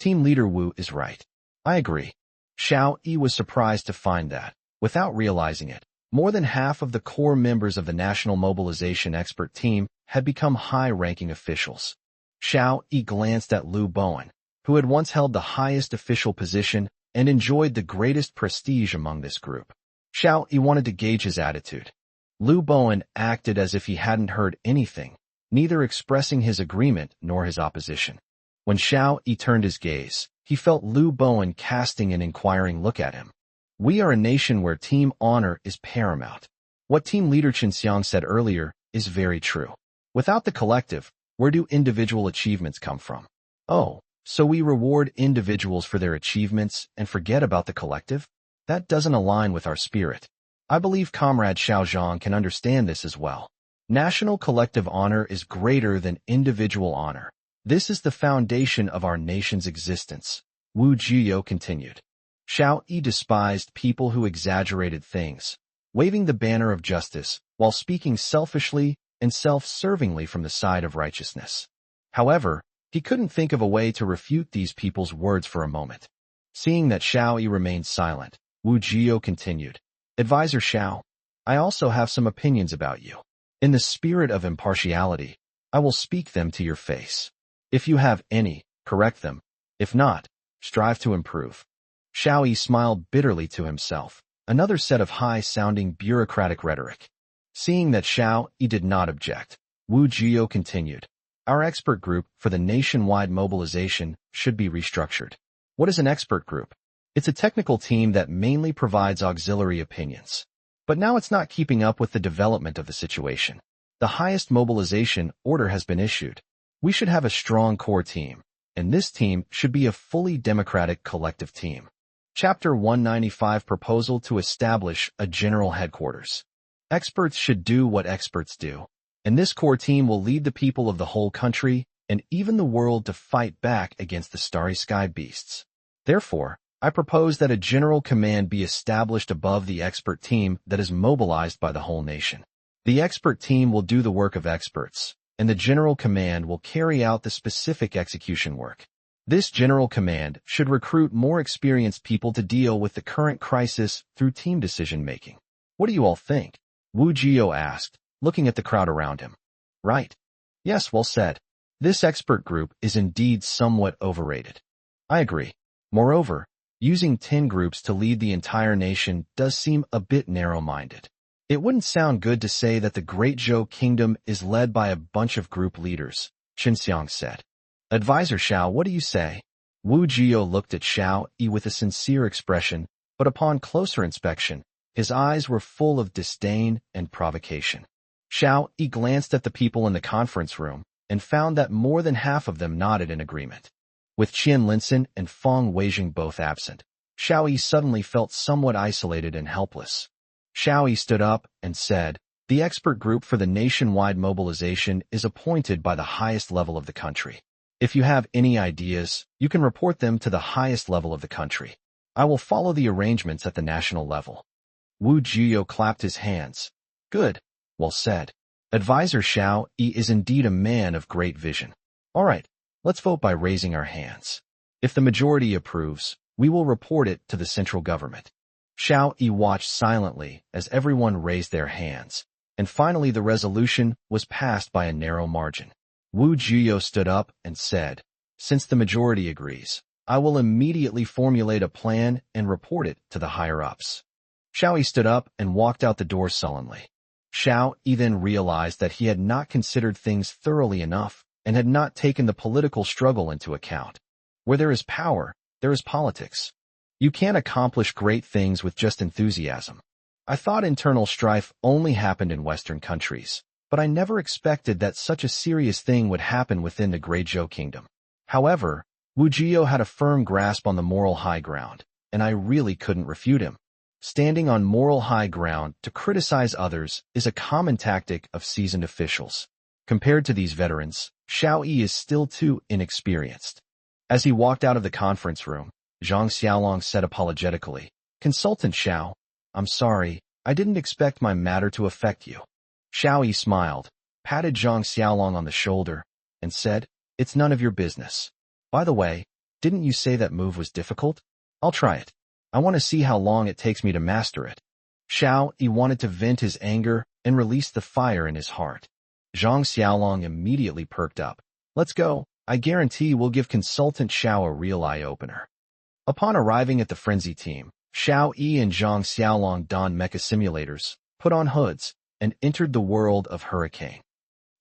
Team leader Wu is right. I agree." Xiao Yi was surprised to find that, without realizing it, more than half of the core members of the National Mobilization Expert Team had become high-ranking officials. Xiao Yi glanced at Liu Bowen, who had once held the highest official position and enjoyed the greatest prestige among this group. Xiao Yi wanted to gauge his attitude. Liu Bowen acted as if he hadn't heard anything, neither expressing his agreement nor his opposition. When Xiao Yi turned his gaze, he felt Liu Bowen casting an inquiring look at him. "We are a nation where team honor is paramount. What team leader Chen Xiang said earlier is very true. Without the collective, where do individual achievements come from? Oh, so we reward individuals for their achievements and forget about the collective? That doesn't align with our spirit. I believe Comrade Xiao Zhang can understand this as well. National collective honor is greater than individual honor. This is the foundation of our nation's existence," Wu Jiyo continued. Xiao Yi despised people who exaggerated things, waving the banner of justice while speaking selfishly and self-servingly from the side of righteousness. However, he couldn't think of a way to refute these people's words for a moment. Seeing that Xiao Yi remained silent, Wu Jiyo continued, "Advisor Xiao, I also have some opinions about you. In the spirit of impartiality, I will speak them to your face. If you have any, correct them. If not, strive to improve." Xiao Yi smiled bitterly to himself, another set of high-sounding bureaucratic rhetoric. Seeing that Xiao Yi did not object, Wu Jiyo continued, "Our expert group for the nationwide mobilization should be restructured." "What is an expert group?" "It's a technical team that mainly provides auxiliary opinions. But now it's not keeping up with the development of the situation. The highest mobilization order has been issued. We should have a strong core team, and this team should be a fully democratic collective team." Chapter 195 Proposal to establish a general headquarters. Experts should do what experts do, and this core team will lead the people of the whole country and even the world to fight back against the starry sky beasts. Therefore, I propose that a general command be established above the expert team that is mobilized by the whole nation. The expert team will do the work of experts, and the general command will carry out the specific execution work. This general command should recruit more experienced people to deal with the current crisis through team decision-making. What do you all think? Wu Jiyo asked, looking at the crowd around him. Right. Yes, well said. This expert group is indeed somewhat overrated. I agree. Moreover, using 10 groups to lead the entire nation does seem a bit narrow-minded. It wouldn't sound good to say that the Great Zhou Kingdom is led by a bunch of group leaders, Chen Xiang said. Advisor Xiao, what do you say? Wu Jiyo looked at Xiao Yi with a sincere expression, but upon closer inspection, his eyes were full of disdain and provocation. Xiao Yi glanced at the people in the conference room and found that more than half of them nodded in agreement. With Qian Linsen and Feng Weijing both absent, Xiao Yi suddenly felt somewhat isolated and helpless. Xiao Yi stood up and said, "The expert group for the nationwide mobilization is appointed by the highest level of the country. If you have any ideas, you can report them to the highest level of the country. I will follow the arrangements at the national level." Wu Jiyo clapped his hands. "Good. Well said. Advisor Xiao Yi is indeed a man of great vision. All right, let's vote by raising our hands. If the majority approves, we will report it to the central government." Xiao Yi watched silently as everyone raised their hands, and finally the resolution was passed by a narrow margin. Wu Jiyo stood up and said, "Since the majority agrees, I will immediately formulate a plan and report it to the higher-ups." Xiao Yi stood up and walked out the door sullenly. Xiao Yi then realized that he had not considered things thoroughly enough and had not taken the political struggle into account. Where there is power, there is politics. You can't accomplish great things with just enthusiasm. I thought internal strife only happened in Western countries, but I never expected that such a serious thing would happen within the Great Zhou Kingdom. However, Wu Jiyo had a firm grasp on the moral high ground, and I really couldn't refute him. Standing on moral high ground to criticize others is a common tactic of seasoned officials. Compared to these veterans, Xiao Yi is still too inexperienced. As he walked out of the conference room, Zhang Xiaolong said apologetically, "Consultant Xiao, I'm sorry, I didn't expect my matter to affect you." Xiao Yi smiled, patted Zhang Xiaolong on the shoulder, and said, "It's none of your business. By the way, didn't you say that move was difficult? I'll try it. I want to see how long it takes me to master it." Xiao Yi wanted to vent his anger and release the fire in his heart. Zhang Xiaolong immediately perked up. "Let's go. I guarantee we'll give Consultant Xiao a real eye-opener." Upon arriving at the Frenzy team, Xiao Yi and Zhang Xiaolong donned mecha simulators, put on hoods, and entered the world of Hurricane.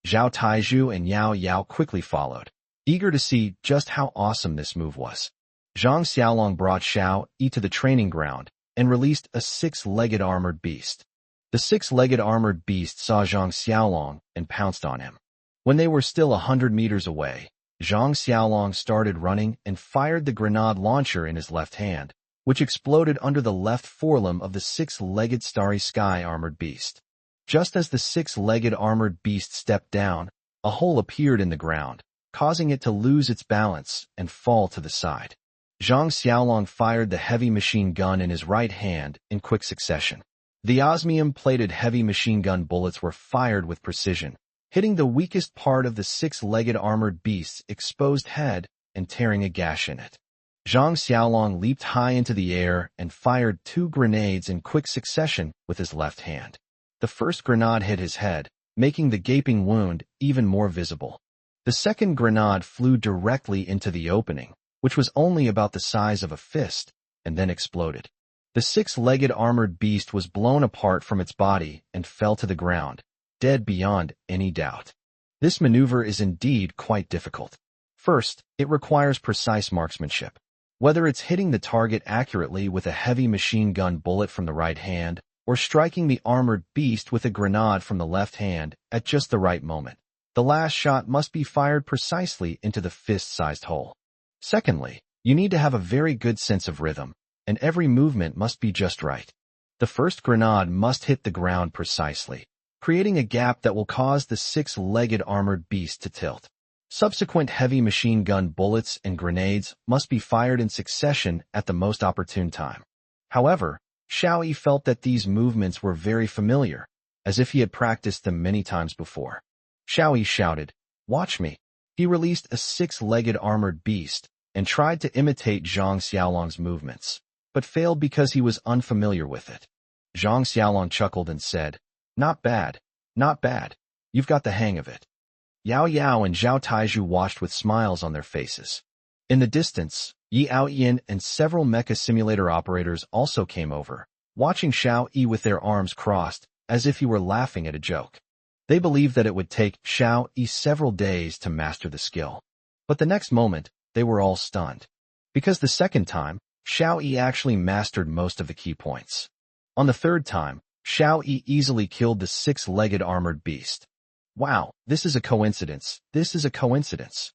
Zhao Taizhu and Yao Yao quickly followed, eager to see just how awesome this move was. Zhang Xiaolong brought Xiao Yi to the training ground and released a six-legged armored beast. The six-legged armored beast saw Zhang Xiaolong and pounced on him. When they were still 100 meters away, Zhang Xiaolong started running and fired the grenade launcher in his left hand, which exploded under the left forelimb of the six-legged Starry Sky armored beast. Just as the six-legged armored beast stepped down, a hole appeared in the ground, causing it to lose its balance and fall to the side. Zhang Xiaolong fired the heavy machine gun in his right hand in quick succession. The osmium-plated heavy machine gun bullets were fired with precision, hitting the weakest part of the six-legged armored beast's exposed head and tearing a gash in it. Zhang Xiaolong leaped high into the air and fired two grenades in quick succession with his left hand. The first grenade hit his head, making the gaping wound even more visible. The second grenade flew directly into the opening, which was only about the size of a fist, and then exploded. The six-legged armored beast was blown apart from its body and fell to the ground, dead beyond any doubt. This maneuver is indeed quite difficult. First, it requires precise marksmanship. Whether it's hitting the target accurately with a heavy machine gun bullet from the right hand, or striking the armored beast with a grenade from the left hand at just the right moment, the last shot must be fired precisely into the fist-sized hole. Secondly, you need to have a very good sense of rhythm, and every movement must be just right. The first grenade must hit the ground precisely, creating a gap that will cause the six-legged armored beast to tilt. Subsequent heavy machine gun bullets and grenades must be fired in succession at the most opportune time. However, Xiao Yi felt that these movements were very familiar, as if he had practiced them many times before. Xiao Yi shouted, "Watch me." He released a six-legged armored beast and tried to imitate Zhang Xiaolong's movements, but failed because he was unfamiliar with it. Zhang Xiaolong chuckled and said, "Not bad, not bad. You've got the hang of it." Yao Yao and Zhao Taizhu watched with smiles on their faces. In the distance, Yi Aoyin and several mecha simulator operators also came over, watching Xiao Yi with their arms crossed, as if he were laughing at a joke. They believed that it would take Xiao Yi several days to master the skill. But the next moment, they were all stunned. Because the second time, Xiao Yi actually mastered most of the key points. On the third time, Xiao Yi easily killed the six-legged armored beast. Wow, this is a coincidence. This is a coincidence.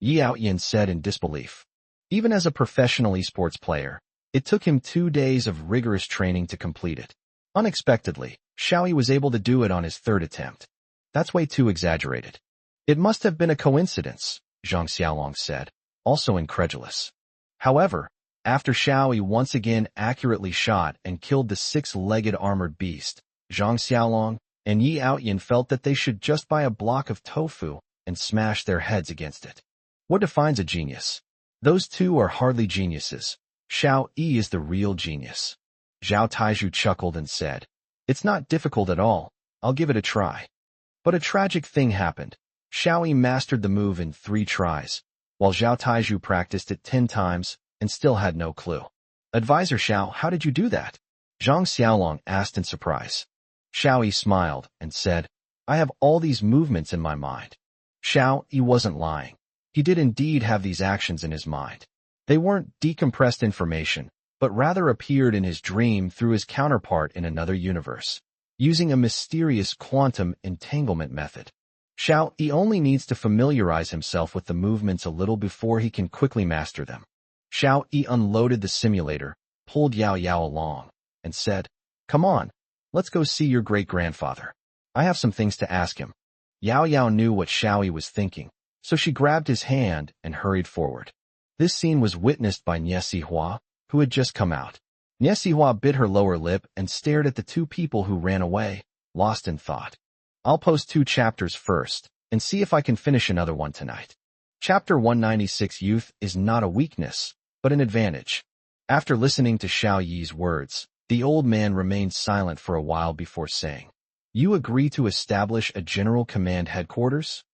Yao Yin said in disbelief. Even as a professional esports player, it took him 2 days of rigorous training to complete it. Unexpectedly, Xiao Yi was able to do it on his third attempt. That's way too exaggerated. It must have been a coincidence, Zhang Xiaolong said, also incredulous. However, after Xiao Yi once again accurately shot and killed the six-legged armored beast, Zhang Xiaolong and Yi Outyin felt that they should just buy a block of tofu and smash their heads against it. What defines a genius? Those two are hardly geniuses. Xiao Yi is the real genius. Zhao Taizhu chuckled and said, "It's not difficult at all. I'll give it a try." But a tragic thing happened. Xiao Yi mastered the move in 3 tries, while Zhao Taizhu practiced it 10 times and still had no clue. "Advisor Xiao, how did you do that?" Zhang Xiaolong asked in surprise. Xiao Yi smiled and said, "I have all these movements in my mind." Xiao Yi wasn't lying. He did indeed have these actions in his mind. They weren't decompressed information, but rather appeared in his dream through his counterpart in another universe, using a mysterious quantum entanglement method. Xiao Yi only needs to familiarize himself with the movements a little before he can quickly master them. Xiao Yi unloaded the simulator, pulled Yao Yao along, and said, "Come on, let's go see your great-grandfather. I have some things to ask him." Yao Yao knew what Xiao Yi was thinking, so she grabbed his hand and hurried forward. This scene was witnessed by Niesihua, who had just come out. Niesihua bit her lower lip and stared at the 2 people who ran away, lost in thought. "I'll post 2 chapters first, and see if I can finish another one tonight." Chapter 196. Youth is not a weakness, but an advantage. After listening to Xiao Yi's words, the old man remained silent for a while before saying, "You agree to establish a general command headquarters?"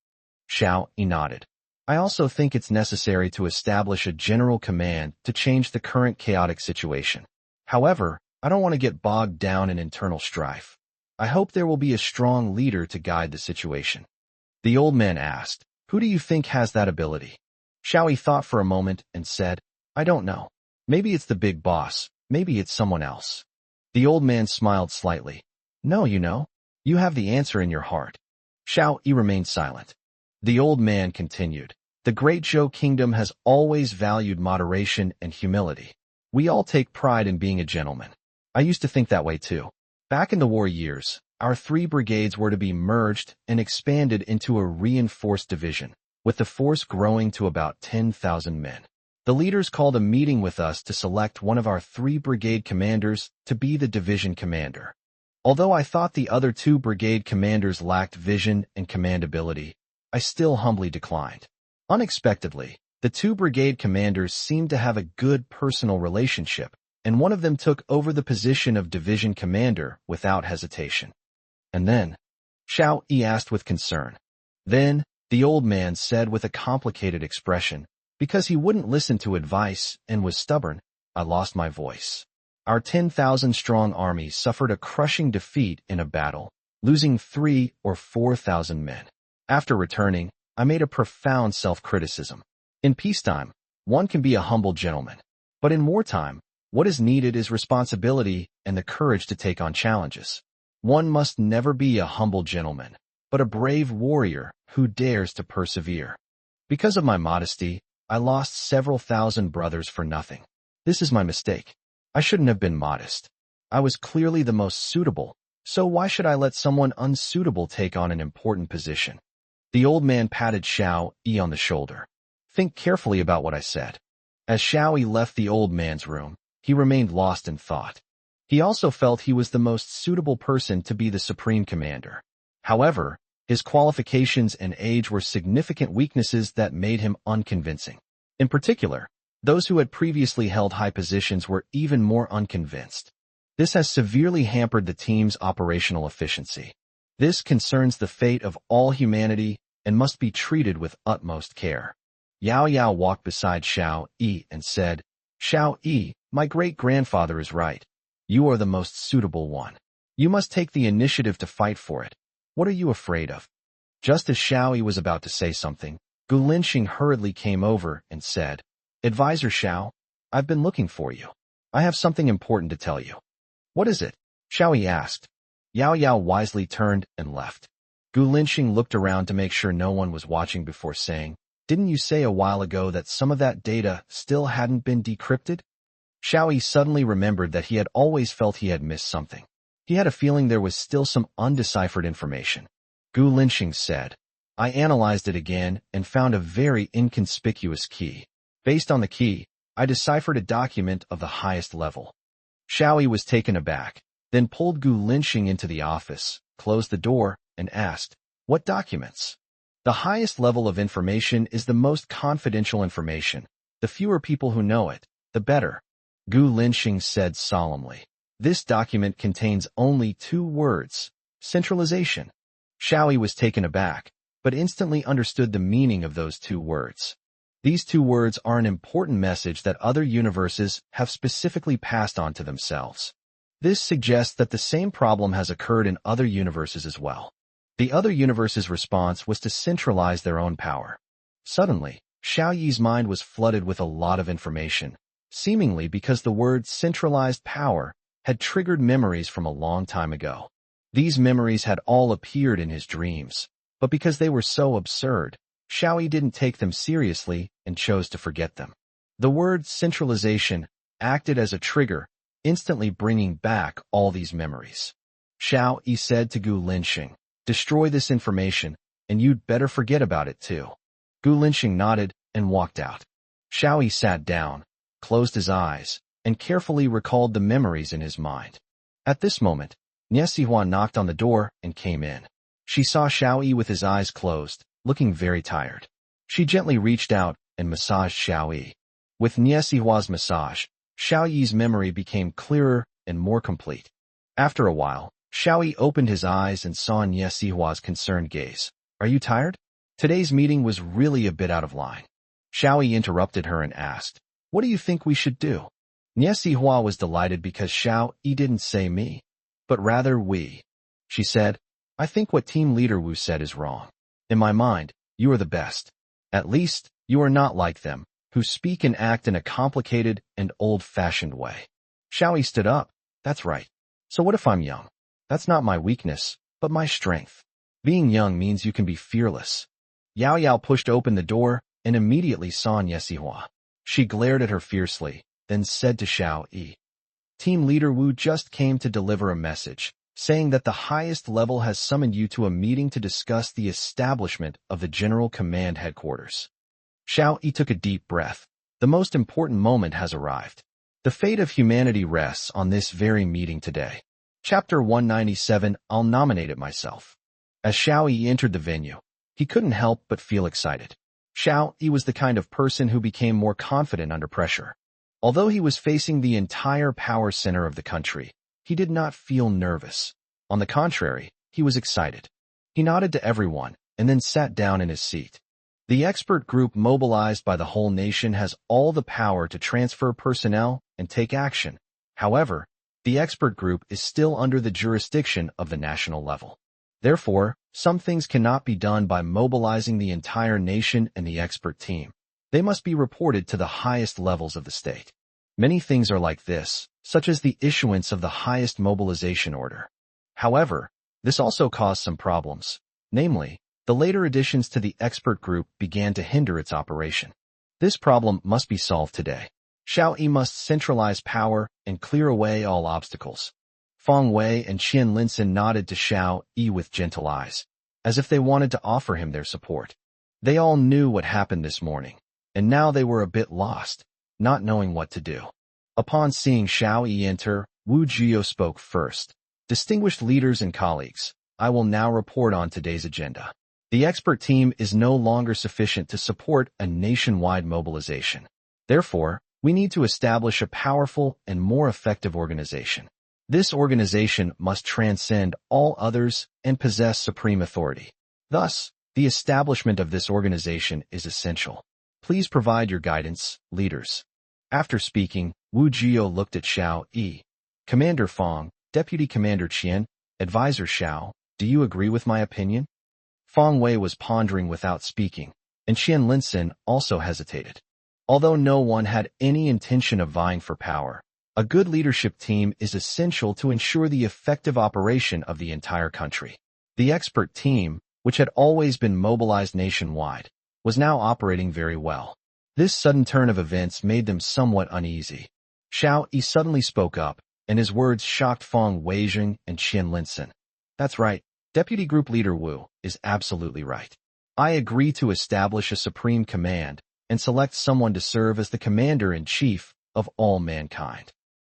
Xiao Yi nodded. "I also think it's necessary to establish a general command to change the current chaotic situation. However, I don't want to get bogged down in internal strife. I hope there will be a strong leader to guide the situation." The old man asked, "Who do you think has that ability?" Xiao Yi thought for a moment and said, "I don't know. Maybe it's the big boss, maybe it's someone else." The old man smiled slightly. "No, you have the answer in your heart." Xiao Yi remained silent. The old man continued, "The great Zhou kingdom has always valued moderation and humility. We all take pride in being a gentleman. I used to think that way too. Back in the war years, our 3 brigades were to be merged and expanded into a reinforced division, with the force growing to about 10,000 men. The leaders called a meeting with us to select one of our 3 brigade commanders to be the division commander. Although I thought the other 2 brigade commanders lacked vision and command ability, I still humbly declined. Unexpectedly, the 2 brigade commanders seemed to have a good personal relationship, and one of them took over the position of division commander without hesitation." "And then?" Xiao Yi asked with concern. "Then," the old man said with a complicated expression, "because he wouldn't listen to advice and was stubborn, I lost my voice. Our 10,000-strong army suffered a crushing defeat in a battle, losing 3,000 or 4,000 men. After returning, I made a profound self-criticism. In peacetime, one can be a humble gentleman. But in wartime, what is needed is responsibility and the courage to take on challenges. One must never be a humble gentleman, but a brave warrior who dares to persevere. Because of my modesty, I lost several thousand brothers for nothing. This is my mistake. I shouldn't have been modest. I was clearly the most suitable, so why should I let someone unsuitable take on an important position?" The old man patted Xiao Yi on the shoulder. "Think carefully about what I said." As Xiao Yi left the old man's room, he remained lost in thought. He also felt he was the most suitable person to be the supreme commander. However, his qualifications and age were significant weaknesses that made him unconvincing. In particular, those who had previously held high positions were even more unconvinced. This has severely hampered the team's operational efficiency. This concerns the fate of all humanity and must be treated with utmost care. Yao Yao walked beside Xiao Yi and said, "Xiao Yi, my great-grandfather is right. You are the most suitable one. You must take the initiative to fight for it. What are you afraid of?" Just as Xiao Yi was about to say something, Gu Linxing hurriedly came over and said, "Advisor Xiao, I've been looking for you. I have something important to tell you. What is it? Xiao Yi asked. Yao Yao wisely turned and left. Gu Linxing looked around to make sure no one was watching before saying, "Didn't you say a while ago that some of that data still hadn't been decrypted?" Xiao Yi suddenly remembered that he had always felt he had missed something. He had a feeling there was still some undeciphered information. Gu Linxing said, "I analyzed it again and found a very inconspicuous key. Based on the key, I deciphered a document of the highest level." Xiao Yi was taken aback, then pulled Gu Linxing into the office, closed the door, and asked, "What documents?" "The highest level of information is the most confidential information. The fewer people who know it, the better," Gu Linxing said solemnly. "This document contains only 2 words, centralization." Xiao Yi was taken aback, but instantly understood the meaning of those 2 words. These 2 words are an important message that other universes have specifically passed on to themselves. This suggests that the same problem has occurred in other universes as well. The other universe's response was to centralize their own power. Suddenly, Xiao Yi's mind was flooded with a lot of information, seemingly because the word centralized power had triggered memories from a long time ago. These memories had all appeared in his dreams, but because they were so absurd, Xiao Yi didn't take them seriously and chose to forget them. The word centralization acted as a trigger, instantly bringing back all these memories. Xiao Yi said to Gu Linxing, "Destroy this information, and you'd better forget about it too." Gu Linxing nodded and walked out. Xiao Yi sat down, closed his eyes, and carefully recalled the memories in his mind. At this moment, Niesihua knocked on the door and came in. She saw Xiao Yi with his eyes closed, looking very tired. She gently reached out and massaged Xiao Yi. With Niesihua's massage, Xiao Yi's memory became clearer and more complete. After a while, Xiao Yi opened his eyes and saw Niesihua's concerned gaze. "Are you tired? Today's meeting was really a bit out of line." Xiao Yi interrupted her and asked, "What do you think we should do?" Niesihua was delighted because Xiao Yi didn't say me, but rather we. She said, "I think what Team Leader Wu said is wrong. In my mind, you are the best. At least, you are not like them, who speak and act in a complicated and old-fashioned way." Xiao Yi stood up. "That's right. So what if I'm young? That's not my weakness, but my strength. Being young means you can be fearless." Yao Yao pushed open the door and immediately saw Niesihua. She glared at her fiercely, then said to Xiao Yi, "Team Leader Wu just came to deliver a message, saying that the highest level has summoned you to a meeting to discuss the establishment of the General Command Headquarters." Xiao Yi took a deep breath. The most important moment has arrived. The fate of humanity rests on this very meeting today. Chapter 197, I'll nominate it myself. As Xiao Yi entered the venue, he couldn't help but feel excited. Xiao Yi was the kind of person who became more confident under pressure. Although he was facing the entire power center of the country, he did not feel nervous. On the contrary, he was excited. He nodded to everyone and then sat down in his seat. The expert group mobilized by the whole nation has all the power to transfer personnel and take action. However, the expert group is still under the jurisdiction of the national level. Therefore, some things cannot be done by mobilizing the entire nation and the expert team. They must be reported to the highest levels of the state. Many things are like this, such as the issuance of the highest mobilization order. However, this also caused some problems. Namely, the later additions to the expert group began to hinder its operation. This problem must be solved today. Xiao Yi must centralize power and clear away all obstacles. Feng Wei and Qian Linsen nodded to Xiao Yi with gentle eyes, as if they wanted to offer him their support. They all knew what happened this morning, and now they were a bit lost, not knowing what to do. Upon seeing Xiao Yi enter, Wu Jio spoke first. "Distinguished leaders and colleagues, I will now report on today's agenda. The expert team is no longer sufficient to support a nationwide mobilization. Therefore, we need to establish a powerful and more effective organization. This organization must transcend all others and possess supreme authority. Thus, the establishment of this organization is essential. Please provide your guidance, leaders." After speaking, Wu Jio looked at Xiao Yi. "Commander Feng, Deputy Commander Qian, Advisor Xiao, do you agree with my opinion?" Feng Wei was pondering without speaking, and Qian Linsen also hesitated. Although no one had any intention of vying for power, a good leadership team is essential to ensure the effective operation of the entire country. The expert team, which had always been mobilized nationwide, was now operating very well. This sudden turn of events made them somewhat uneasy. Xiao Yi suddenly spoke up, and his words shocked Feng Weijing and Qian Linson. That's right, Deputy Group Leader Wu is absolutely right. I agree to establish a supreme command and select someone to serve as the commander-in-chief of all mankind.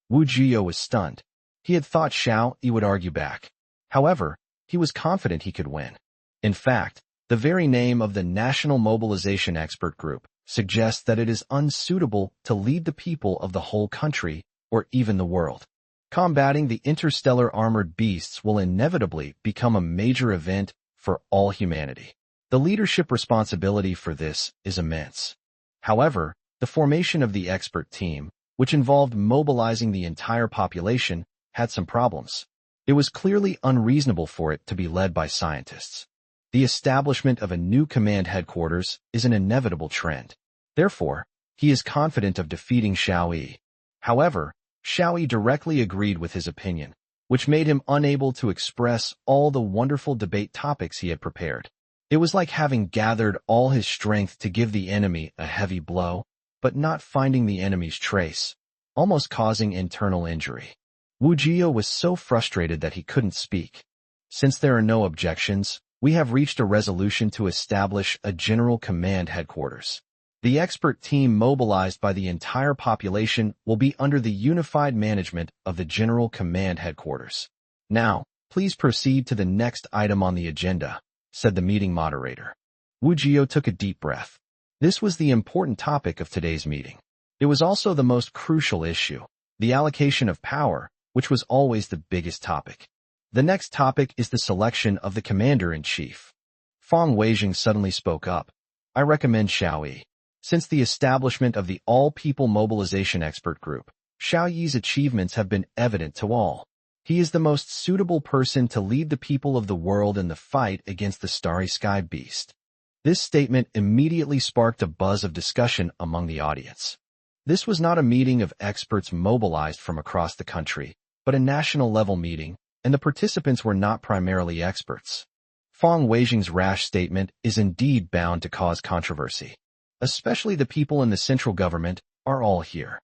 Wu Jio was stunned. He had thought Xiao Yi would argue back. However, he was confident he could win. In fact, the very name of the National Mobilization Expert Group suggests that it is unsuitable to lead the people of the whole country or even the world. Combating the interstellar armored beasts will inevitably become a major event for all humanity. The leadership responsibility for this is immense. However, the formation of the expert team, which involved mobilizing the entire population, had some problems. It was clearly unreasonable for it to be led by scientists. The establishment of a new command headquarters is an inevitable trend. Therefore, he is confident of defeating Xiao Yi. However, Xiao Yi directly agreed with his opinion, which made him unable to express all the wonderful debate topics he had prepared. It was like having gathered all his strength to give the enemy a heavy blow, but not finding the enemy's trace, almost causing internal injury. Wu Jio was so frustrated that he couldn't speak. Since there are no objections, we have reached a resolution to establish a general command headquarters. The expert team mobilized by the entire population will be under the unified management of the General Command Headquarters. Now, please proceed to the next item on the agenda, said the meeting moderator. Wu Jio took a deep breath. This was the important topic of today's meeting. It was also the most crucial issue, the allocation of power, which was always the biggest topic. The next topic is the selection of the commander-in-chief. Feng Weijing suddenly spoke up. I recommend Xiao Yi. Since the establishment of the All-People Mobilization Expert Group, Xiao Yi's achievements have been evident to all. He is the most suitable person to lead the people of the world in the fight against the Starry Sky Beast. This statement immediately sparked a buzz of discussion among the audience. This was not a meeting of experts mobilized from across the country, but a national-level meeting, and the participants were not primarily experts. Feng Weijing's rash statement is indeed bound to cause controversy. Especially the people in the central government are all here.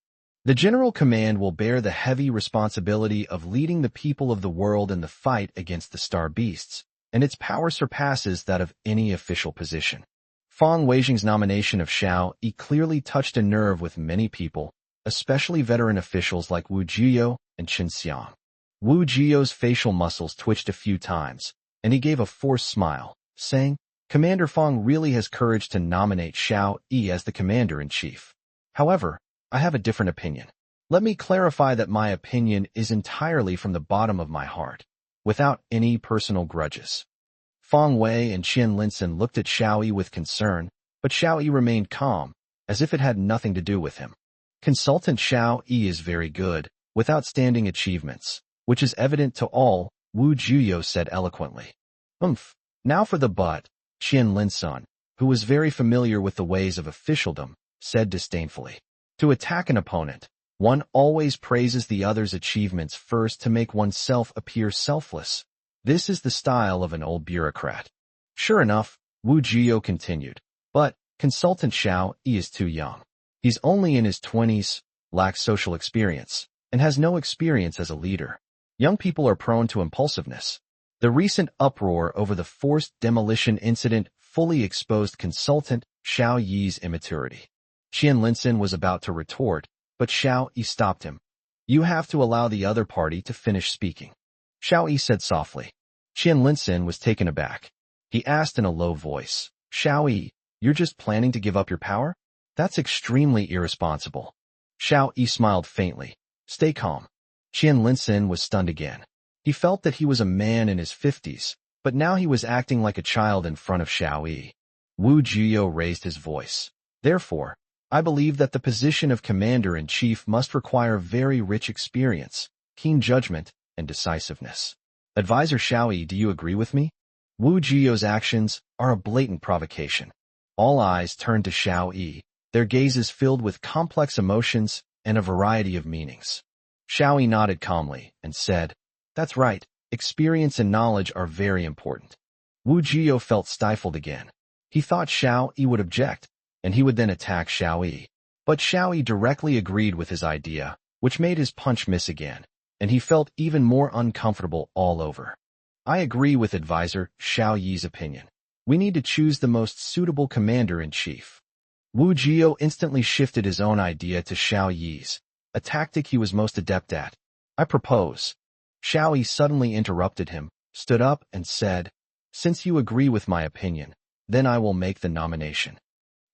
The General Command will bear the heavy responsibility of leading the people of the world in the fight against the Star Beasts, and its power surpasses that of any official position. Feng Weijing's nomination of Xiao Yi clearly touched a nerve with many people, especially veteran officials like Wu Jio and Chen Xiang. Wu Jio's facial muscles twitched a few times, and he gave a forced smile, saying, Commander Feng really has courage to nominate Xiao Yi as the commander-in-chief. However, I have a different opinion. Let me clarify that my opinion is entirely from the bottom of my heart, without any personal grudges. Feng Wei and Qian Linson looked at Xiao Yi with concern, but Xiao Yi remained calm, as if it had nothing to do with him. Consultant Xiao Yi is very good, with outstanding achievements, which is evident to all, Wu Jio said eloquently. Now for the but. Qian Linson, who was very familiar with the ways of officialdom, said disdainfully. To attack an opponent, one always praises the other's achievements first to make oneself appear selfless. This is the style of an old bureaucrat. Sure enough, Wu Jio continued, but Consultant Xiao Yi is too young. He's only in his 20s, lacks social experience, and has no experience as a leader. Young people are prone to impulsiveness. The recent uproar over the forced demolition incident fully exposed Consultant Xiao Yi's immaturity. Qian Linson was about to retort, but Xiao Yi stopped him. You have to allow the other party to finish speaking. Xiao Yi said softly. Qian Linson was taken aback. He asked in a low voice, Xiao Yi, you're just planning to give up your power? That's extremely irresponsible. Xiao Yi smiled faintly. Stay calm. Qian Linson was stunned again. He felt that he was a man in his 50s, but now he was acting like a child in front of Xiao Yi. Wu Jio raised his voice. Therefore, I believe that the position of commander-in-chief must require very rich experience, keen judgment, and decisiveness. Advisor Xiao Yi, do you agree with me? Wu Jio's actions are a blatant provocation. All eyes turned to Xiao Yi, their gazes filled with complex emotions and a variety of meanings. Xiao Yi nodded calmly and said, "That's right, experience and knowledge are very important." Wu Jio felt stifled again. He thought Xiao Yi would object, and he would then attack Xiao Yi. But Xiao Yi directly agreed with his idea, which made his punch miss again, and he felt even more uncomfortable all over. "I agree with advisor Xiao Yi's opinion. We need to choose the most suitable commander-in-chief." Wu Jio instantly shifted his own idea to Xiao Yi's, a tactic he was most adept at. "I propose." Xiao Yi suddenly interrupted him, stood up, and said, "Since you agree with my opinion, then I will make the nomination."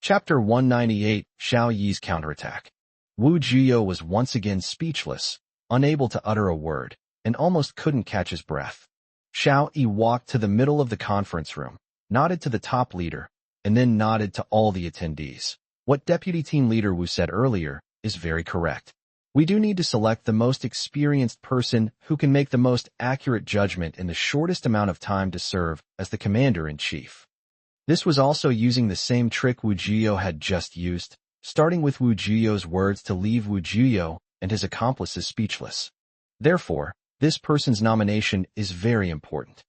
Chapter 198, Xiao Yi's Counterattack. Wu Jio was once again speechless, unable to utter a word, and almost couldn't catch his breath. Xiao Yi walked to the middle of the conference room, nodded to the top leader, and then nodded to all the attendees. "What Deputy Team Leader Wu said earlier is very correct. We do need to select the most experienced person who can make the most accurate judgment in the shortest amount of time to serve as the commander-in-chief." This was also using the same trick Wu Jio had just used, starting with Wu Jio's words to leave Wu Jio and his accomplices speechless. Therefore, this person's nomination is very important.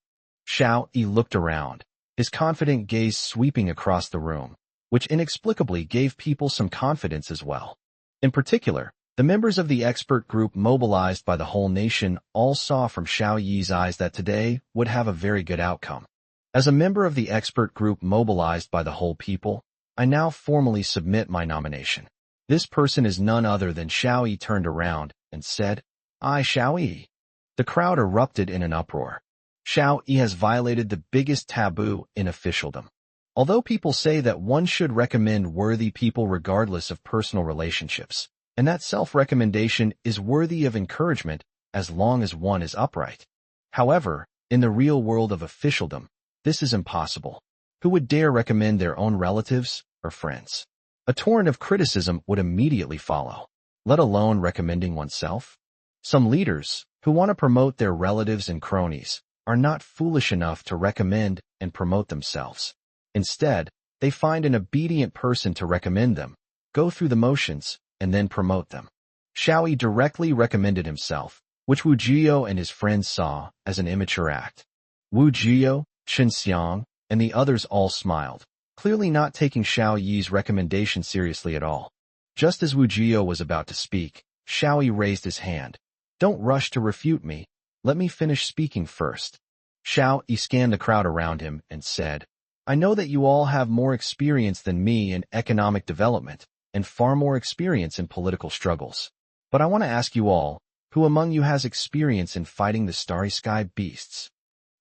Xiao Yi looked around, his confident gaze sweeping across the room, which inexplicably gave people some confidence as well. In particular, the members of the expert group mobilized by the whole nation all saw from Xiao Yi's eyes that today would have a very good outcome. As a member of the expert group mobilized by the whole people, I now formally submit my nomination. This person is none other than Xiao Yi turned around and said, "I, Xiao Yi." The crowd erupted in an uproar. Xiao Yi has violated the biggest taboo in officialdom. Although people say that one should recommend worthy people regardless of personal relationships, and that self-recommendation is worthy of encouragement as long as one is upright. However, in the real world of officialdom, this is impossible. Who would dare recommend their own relatives or friends? A torrent of criticism would immediately follow, let alone recommending oneself. Some leaders, who want to promote their relatives and cronies, are not foolish enough to recommend and promote themselves. Instead, they find an obedient person to recommend them, go through the motions, and then promote them. Xiao Yi directly recommended himself, which Wu Jio and his friends saw as an immature act. Wu Jio, Chen Xiang, and the others all smiled, clearly not taking Xiao Yi's recommendation seriously at all. Just as Wu Jio was about to speak, Xiao Yi raised his hand. "Don't rush to refute me. Let me finish speaking first." Xiao Yi scanned the crowd around him and said, "I know that you all have more experience than me in economic development and far more experience in political struggles. But I want to ask you all, who among you has experience in fighting the starry sky beasts?"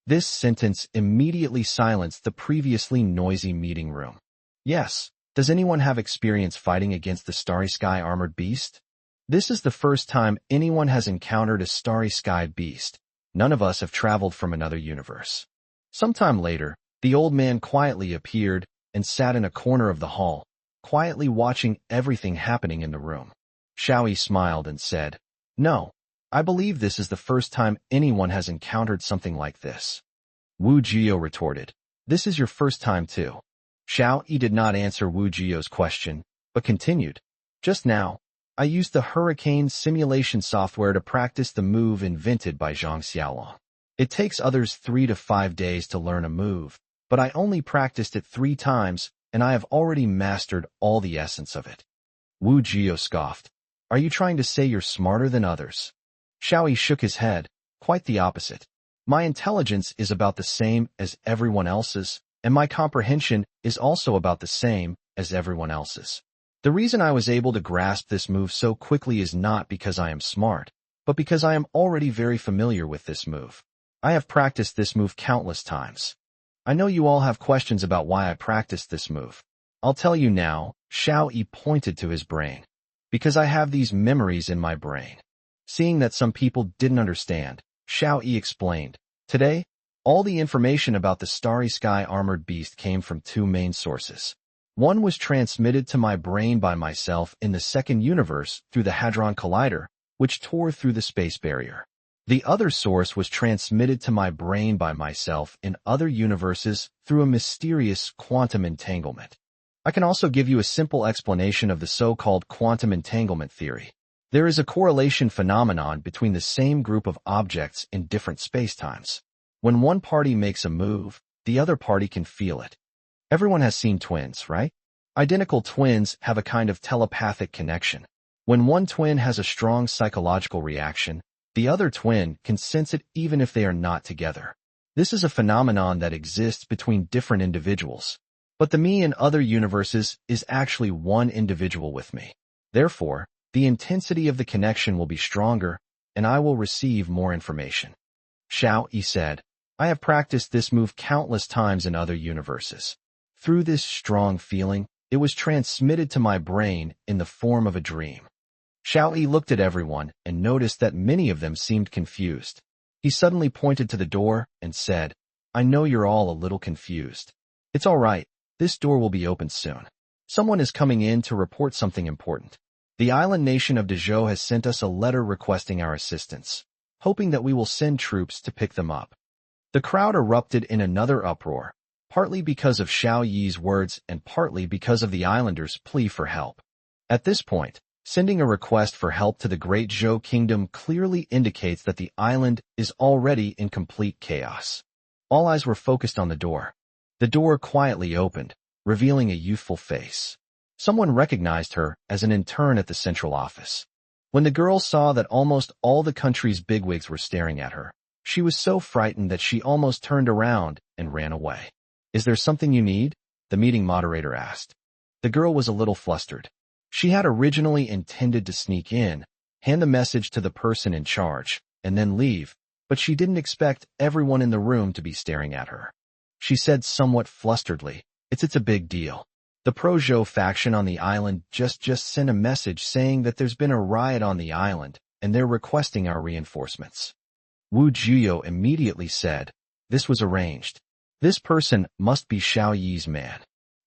This sentence immediately silenced the previously noisy meeting room. Yes, does anyone have experience fighting against the starry sky armored beast? This is the first time anyone has encountered a starry sky beast. None of us have traveled from another universe. Sometime later, the old man quietly appeared and sat in a corner of the hall, quietly watching everything happening in the room. Xiao Yi smiled and said, "No, I believe this is the first time anyone has encountered something like this." Wu Jio retorted, "This is your first time too." Xiao Yi did not answer Wu Jio's question, but continued, "Just now, I used the hurricane simulation software to practice the move invented by Zhang Xiaolong. It takes others 3 to 5 days to learn a move, but I only practiced it 3 times, and I have already mastered all the essence of it." Wu Jio scoffed, "Are you trying to say you're smarter than others?" Xiao Yi shook his head, "Quite the opposite. My intelligence is about the same as everyone else's, and my comprehension is also about the same as everyone else's. The reason I was able to grasp this move so quickly is not because I am smart, but because I am already very familiar with this move. I have practiced this move countless times. I know you all have questions about why I practiced this move. I'll tell you now." Xiao Yi pointed to his brain. "Because I have these memories in my brain." Seeing that some people didn't understand, Xiao Yi explained, "Today, all the information about the starry sky armored beast came from 2 main sources. One was transmitted to my brain by myself in the second universe through the Hadron Collider, which tore through the space barrier. The other source was transmitted to my brain by myself in other universes through a mysterious quantum entanglement." I can also give you a simple explanation of the so-called quantum entanglement theory. There is a correlation phenomenon between the same group of objects in different spacetimes. When one party makes a move, the other party can feel it. Everyone has seen twins, right? Identical twins have a kind of telepathic connection. When one twin has a strong psychological reaction, the other twin can sense it even if they are not together. This is a phenomenon that exists between different individuals. But the me in other universes is actually one individual with me. Therefore, the intensity of the connection will be stronger, and I will receive more information. Xiao Yi said, I have practiced this move countless times in other universes. Through this strong feeling, it was transmitted to my brain in the form of a dream. Xiao Yi looked at everyone and noticed that many of them seemed confused. He suddenly pointed to the door and said, I know you're all a little confused. It's all right, this door will be opened soon. Someone is coming in to report something important. The island nation of Dezhou has sent us a letter requesting our assistance, hoping that we will send troops to pick them up. The crowd erupted in another uproar, partly because of Xiao Yi's words and partly because of the islanders' plea for help. At this point, sending a request for help to the Great Zhou Kingdom clearly indicates that the island is already in complete chaos. All eyes were focused on the door. The door quietly opened, revealing a youthful face. Someone recognized her as an intern at the central office. When the girl saw that almost all the country's bigwigs were staring at her, she was so frightened that she almost turned around and ran away. Is there something you need? The meeting moderator asked. The girl was a little flustered. She had originally intended to sneak in, hand the message to the person in charge, and then leave, but she didn't expect everyone in the room to be staring at her. She said somewhat flusteredly, It's a big deal. The pro-Zhou faction on the island just sent a message saying that there's been a riot on the island, and they're requesting our reinforcements. Wu Jiuyou immediately said, This was arranged. This person must be Xiao Yi's man.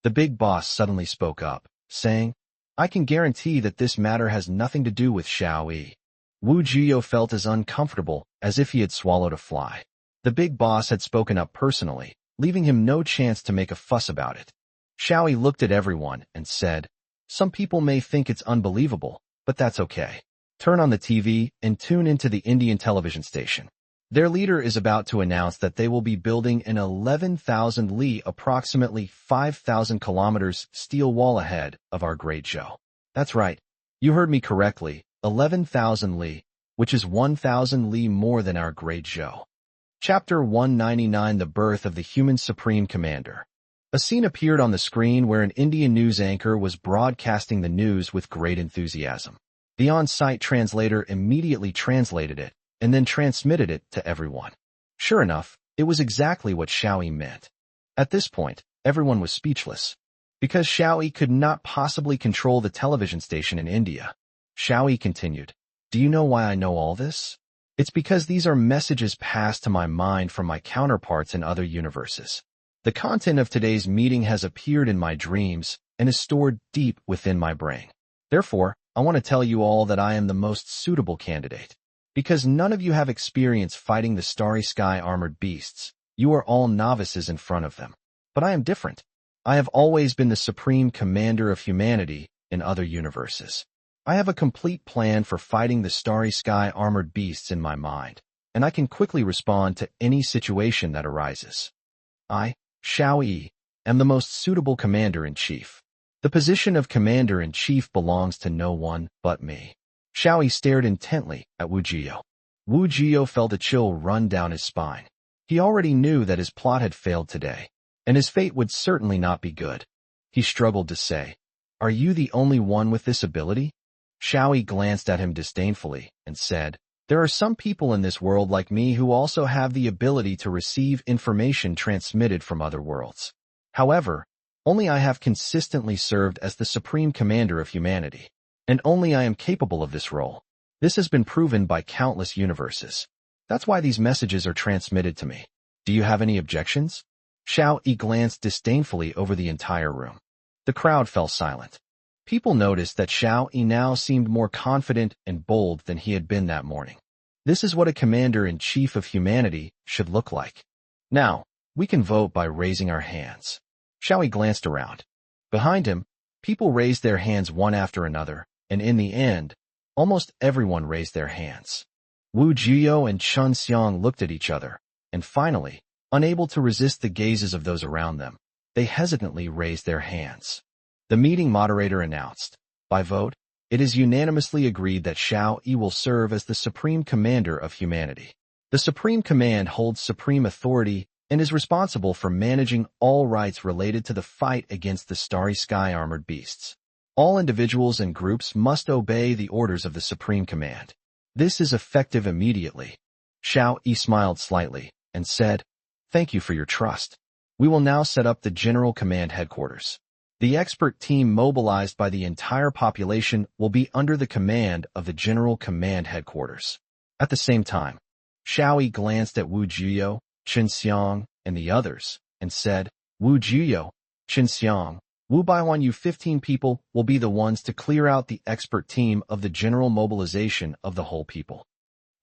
The big boss suddenly spoke up, saying, I can guarantee that this matter has nothing to do with Xiao Yi. Wu Jiuyou felt as uncomfortable as if he had swallowed a fly. The big boss had spoken up personally, leaving him no chance to make a fuss about it. Xiao Yi looked at everyone and said, Some people may think it's unbelievable, but that's okay. Turn on the TV and tune into the Indian television station. Their leader is about to announce that they will be building an 11,000 li, approximately 5,000 kilometers, steel wall ahead of our Great Zhou. That's right. You heard me correctly, 11,000 li, which is 1,000 li more than our Great Zhou. Chapter 199 The Birth of the Human Supreme Commander. A scene appeared on the screen where an Indian news anchor was broadcasting the news with great enthusiasm. The on-site translator immediately translated it, and then transmitted it to everyone. Sure enough, it was exactly what Xiao Yi meant. At this point, everyone was speechless. Because Xiao Yi could not possibly control the television station in India. Xiao Yi continued, Do you know why I know all this? It's because these are messages passed to my mind from my counterparts in other universes. The content of today's meeting has appeared in my dreams and is stored deep within my brain. Therefore, I want to tell you all that I am the most suitable candidate. Because none of you have experience fighting the starry sky armored beasts, you are all novices in front of them. But I am different. I have always been the supreme commander of humanity in other universes. I have a complete plan for fighting the starry sky armored beasts in my mind, and I can quickly respond to any situation that arises. I, Xiao Yi, am the most suitable commander-in-chief. The position of commander-in-chief belongs to no one but me. Xiao Yi stared intently at Wu Jiuyou. Wu Jiuyou felt a chill run down his spine. He already knew that his plot had failed today, and his fate would certainly not be good. He struggled to say, Are you the only one with this ability? Xiao Yi glanced at him disdainfully and said, There are some people in this world like me who also have the ability to receive information transmitted from other worlds. However, only I have consistently served as the supreme commander of humanity, and only I am capable of this role. This has been proven by countless universes. That's why these messages are transmitted to me. Do you have any objections? Xiao Yi glanced disdainfully over the entire room. The crowd fell silent. People noticed that Xiao Yi now seemed more confident and bold than he had been that morning. This is what a commander-in-chief of humanity should look like. Now, we can vote by raising our hands. Xiao Yi glanced around. Behind him, people raised their hands one after another, and in the end, almost everyone raised their hands. Wu Jiyo and Chun Xiang looked at each other, and finally, unable to resist the gazes of those around them, they hesitantly raised their hands. The meeting moderator announced, by vote, it is unanimously agreed that Xiao Yi will serve as the Supreme Commander of humanity. The Supreme Command holds supreme authority and is responsible for managing all rights related to the fight against the Starry Sky armored beasts. All individuals and groups must obey the orders of the Supreme Command. This is effective immediately. Xiao Yi smiled slightly and said, "Thank you for your trust. We will now set up the General Command Headquarters. The expert team mobilized by the entire population will be under the command of the General Command Headquarters." At the same time, Xiao Yi glanced at Wu Jiyo, Chun Xiang, and the others, and said, "Wu Jiyo, Chun Xiang, Wu Baiwan, you 15 people will be the ones to clear out the expert team of the general mobilization of the whole people."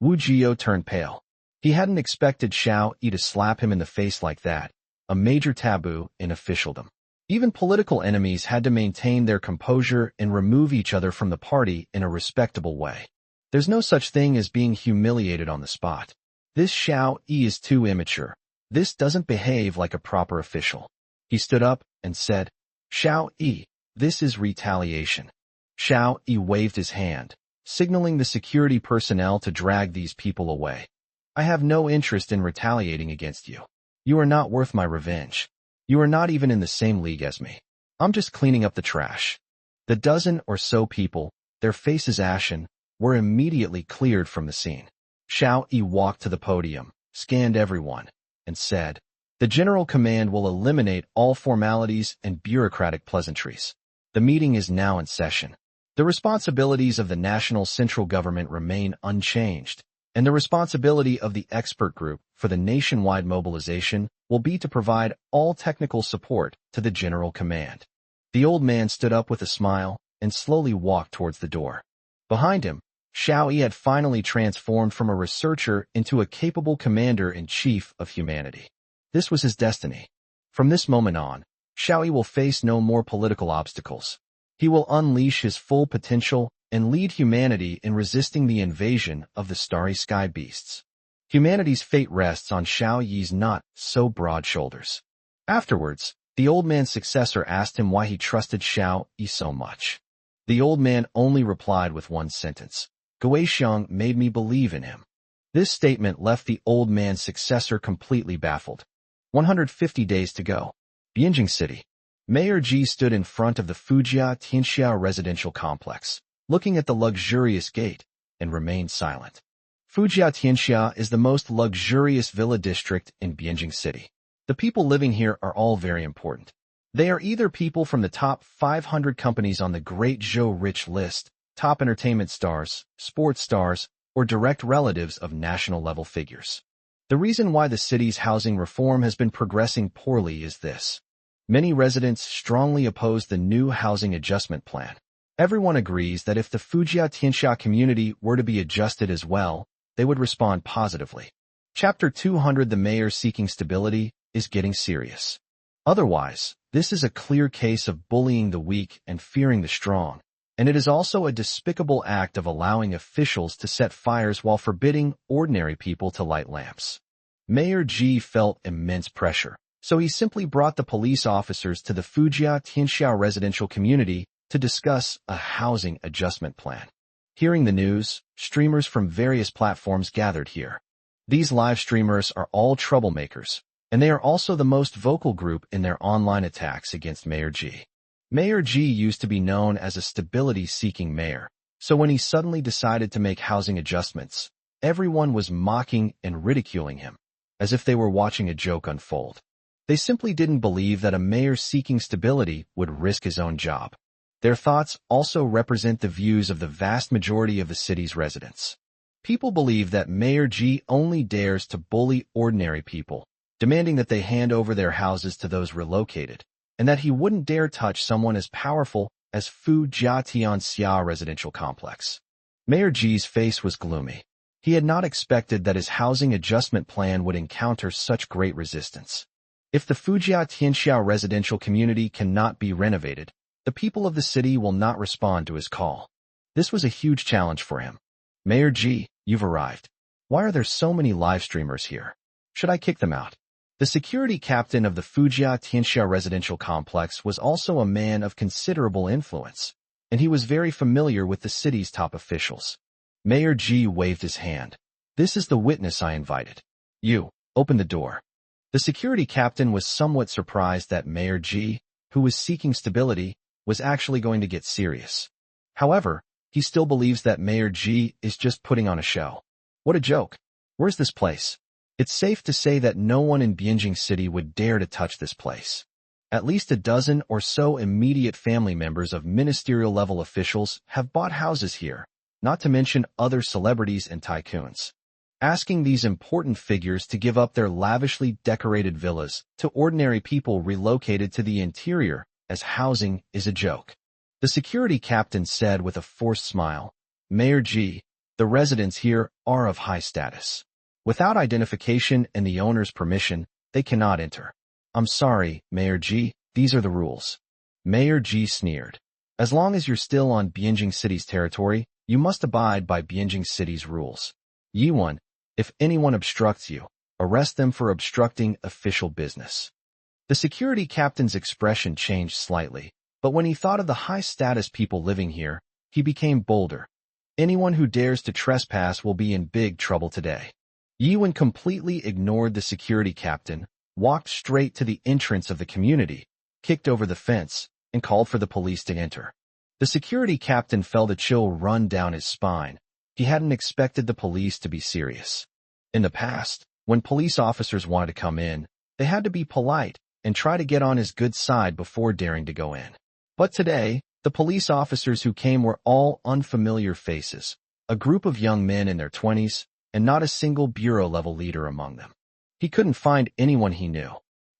Wu Jiyo turned pale. He hadn't expected Xiao Yi to slap him in the face like that, a major taboo in officialdom. Even political enemies had to maintain their composure and remove each other from the party in a respectable way. There's no such thing as being humiliated on the spot. This Xiao Yi is too immature. This doesn't behave like a proper official. He stood up and said, "Xiao Yi, this is retaliation." Xiao Yi waved his hand, signaling the security personnel to drag these people away. "I have no interest in retaliating against you. You are not worth my revenge. You are not even in the same league as me. I'm just cleaning up the trash." The dozen or so people, their faces ashen, were immediately cleared from the scene. Xiao Yi walked to the podium, scanned everyone, and said, "The General Command will eliminate all formalities and bureaucratic pleasantries. The meeting is now in session. The responsibilities of the national central government remain unchanged, and the responsibility of the expert group for the nationwide mobilization will be to provide all technical support to the General Command." The old man stood up with a smile and slowly walked towards the door. Behind him, Xiao Yi had finally transformed from a researcher into a capable commander-in-chief of humanity. This was his destiny. From this moment on, Xiao Yi will face no more political obstacles. He will unleash his full potential and lead humanity in resisting the invasion of the Starry Sky beasts. Humanity's fate rests on Xiao Yi's not-so-broad shoulders. Afterwards, the old man's successor asked him why he trusted Xiao Yi so much. The old man only replied with one sentence, "Guixiang made me believe in him." This statement left the old man's successor completely baffled. 150 days to go. Bianjing City. Mayor Ji stood in front of the Fujia Tianxia residential complex, looking at the luxurious gate, and remained silent. Fujia Tianxia is the most luxurious villa district in Bianjing City. The people living here are all very important. They are either people from the top 500 companies on the Great Zhou Rich list, top entertainment stars, sports stars, or direct relatives of national-level figures. The reason why the city's housing reform has been progressing poorly is this. Many residents strongly oppose the new housing adjustment plan. Everyone agrees that if the Fujia Tianxia community were to be adjusted as well, they would respond positively. Chapter 200, the mayor seeking stability, is getting serious. Otherwise, this is a clear case of bullying the weak and fearing the strong, and it is also a despicable act of allowing officials to set fires while forbidding ordinary people to light lamps. Mayor Ji felt immense pressure, so he simply brought the police officers to the Fujia Tianxia residential community to discuss a housing adjustment plan. Hearing the news, streamers from various platforms gathered here. These live streamers are all troublemakers, and they are also the most vocal group in their online attacks against Mayor Ji. Mayor Ji used to be known as a stability-seeking mayor, so when he suddenly decided to make housing adjustments, everyone was mocking and ridiculing him, as if they were watching a joke unfold. They simply didn't believe that a mayor seeking stability would risk his own job. Their thoughts also represent the views of the vast majority of the city's residents. People believe that Mayor Ji only dares to bully ordinary people, demanding that they hand over their houses to those relocated, and that he wouldn't dare touch someone as powerful as Fu Jia Tianxia residential complex. Mayor Ji's face was gloomy. He had not expected that his housing adjustment plan would encounter such great resistance. If the Fujia Tianxiao residential community cannot be renovated, the people of the city will not respond to his call. This was a huge challenge for him. Mayor Ji, you've arrived. Why are there so many live streamers here? Should I kick them out? The security captain of the Fujia Tianxiao residential complex was also a man of considerable influence, and he was very familiar with the city's top officials. Mayor Ji waved his hand. This is the witness I invited. You, open the door. The security captain was somewhat surprised that Mayor Ji, who was seeking stability, was actually going to get serious. However, he still believes that Mayor Ji is just putting on a show. What a joke. Where's this place? It's safe to say that no one in Bianjing City would dare to touch this place. At least a dozen or so immediate family members of ministerial-level officials have bought houses here, not to mention other celebrities and tycoons. Asking these important figures to give up their lavishly decorated villas to ordinary people relocated to the interior as housing is a joke. The security captain said with a forced smile, Mayor Ji, the residents here are of high status. Without identification and the owner's permission, they cannot enter. I'm sorry, Mayor Ji, these are the rules. Mayor Ji sneered. As long as you're still on Bianjing City's territory, you must abide by Bianjing City's rules. Yi-1, if anyone obstructs you, arrest them for obstructing official business. The security captain's expression changed slightly, but when he thought of the high-status people living here, he became bolder. Anyone who dares to trespass will be in big trouble today. Yi-1 completely ignored the security captain, walked straight to the entrance of the community, kicked over the fence, and called for the police to enter. The security captain felt a chill run down his spine. He hadn't expected the police to be serious. In the past, when police officers wanted to come in, they had to be polite and try to get on his good side before daring to go in. But today, the police officers who came were all unfamiliar faces, a group of young men in their 20s, and not a single bureau-level leader among them. He couldn't find anyone he knew.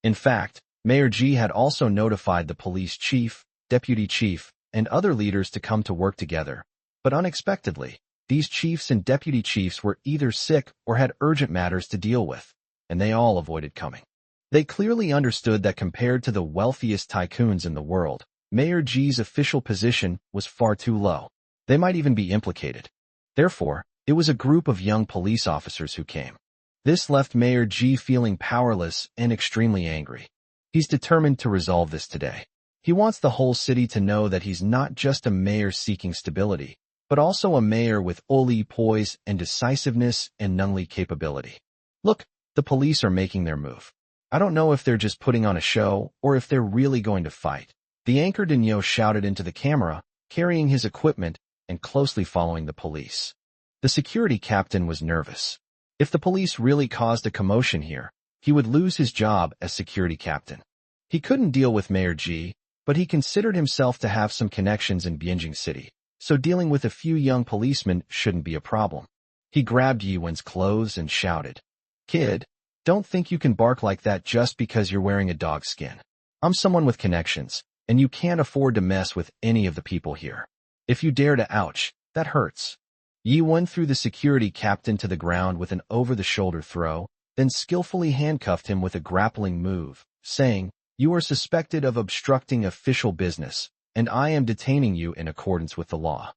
In fact, Mayor Ji had also notified the police chief, deputy chief, and other leaders to come to work together. But unexpectedly, these chiefs and deputy chiefs were either sick or had urgent matters to deal with, and they all avoided coming. They clearly understood that compared to the wealthiest tycoons in the world, Mayor Ji's official position was far too low. They might even be implicated. Therefore, it was a group of young police officers who came. This left Mayor Ji feeling powerless and extremely angry. He's determined to resolve this today. He wants the whole city to know that he's not just a mayor seeking stability, but also a mayor with Oli poise and decisiveness and Nungli capability. Look, the police are making their move. I don't know if they're just putting on a show or if they're really going to fight. The anchor Dinyo shouted into the camera, carrying his equipment and closely following the police. The security captain was nervous. If the police really caused a commotion here, he would lose his job as security captain. He couldn't deal with Mayor Ji, but he considered himself to have some connections in Bianjing City, so dealing with a few young policemen shouldn't be a problem. He grabbed Yi-1's clothes and shouted, Kid, don't think you can bark like that just because you're wearing a dog skin. I'm someone with connections, and you can't afford to mess with any of the people here. If you dare to ouch, that hurts. Yi-1 threw the security captain to the ground with an over-the-shoulder throw, then skillfully handcuffed him with a grappling move, saying, You are suspected of obstructing official business, and I am detaining you in accordance with the law.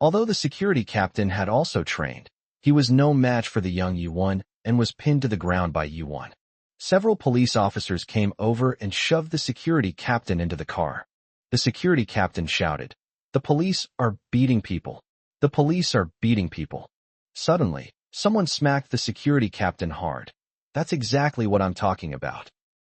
Although the security captain had also trained, he was no match for the young Yi-1 and was pinned to the ground by Yi-1. Several police officers came over and shoved the security captain into the car. The security captain shouted, The police are beating people. The police are beating people. Suddenly, someone smacked the security captain hard. That's exactly what I'm talking about.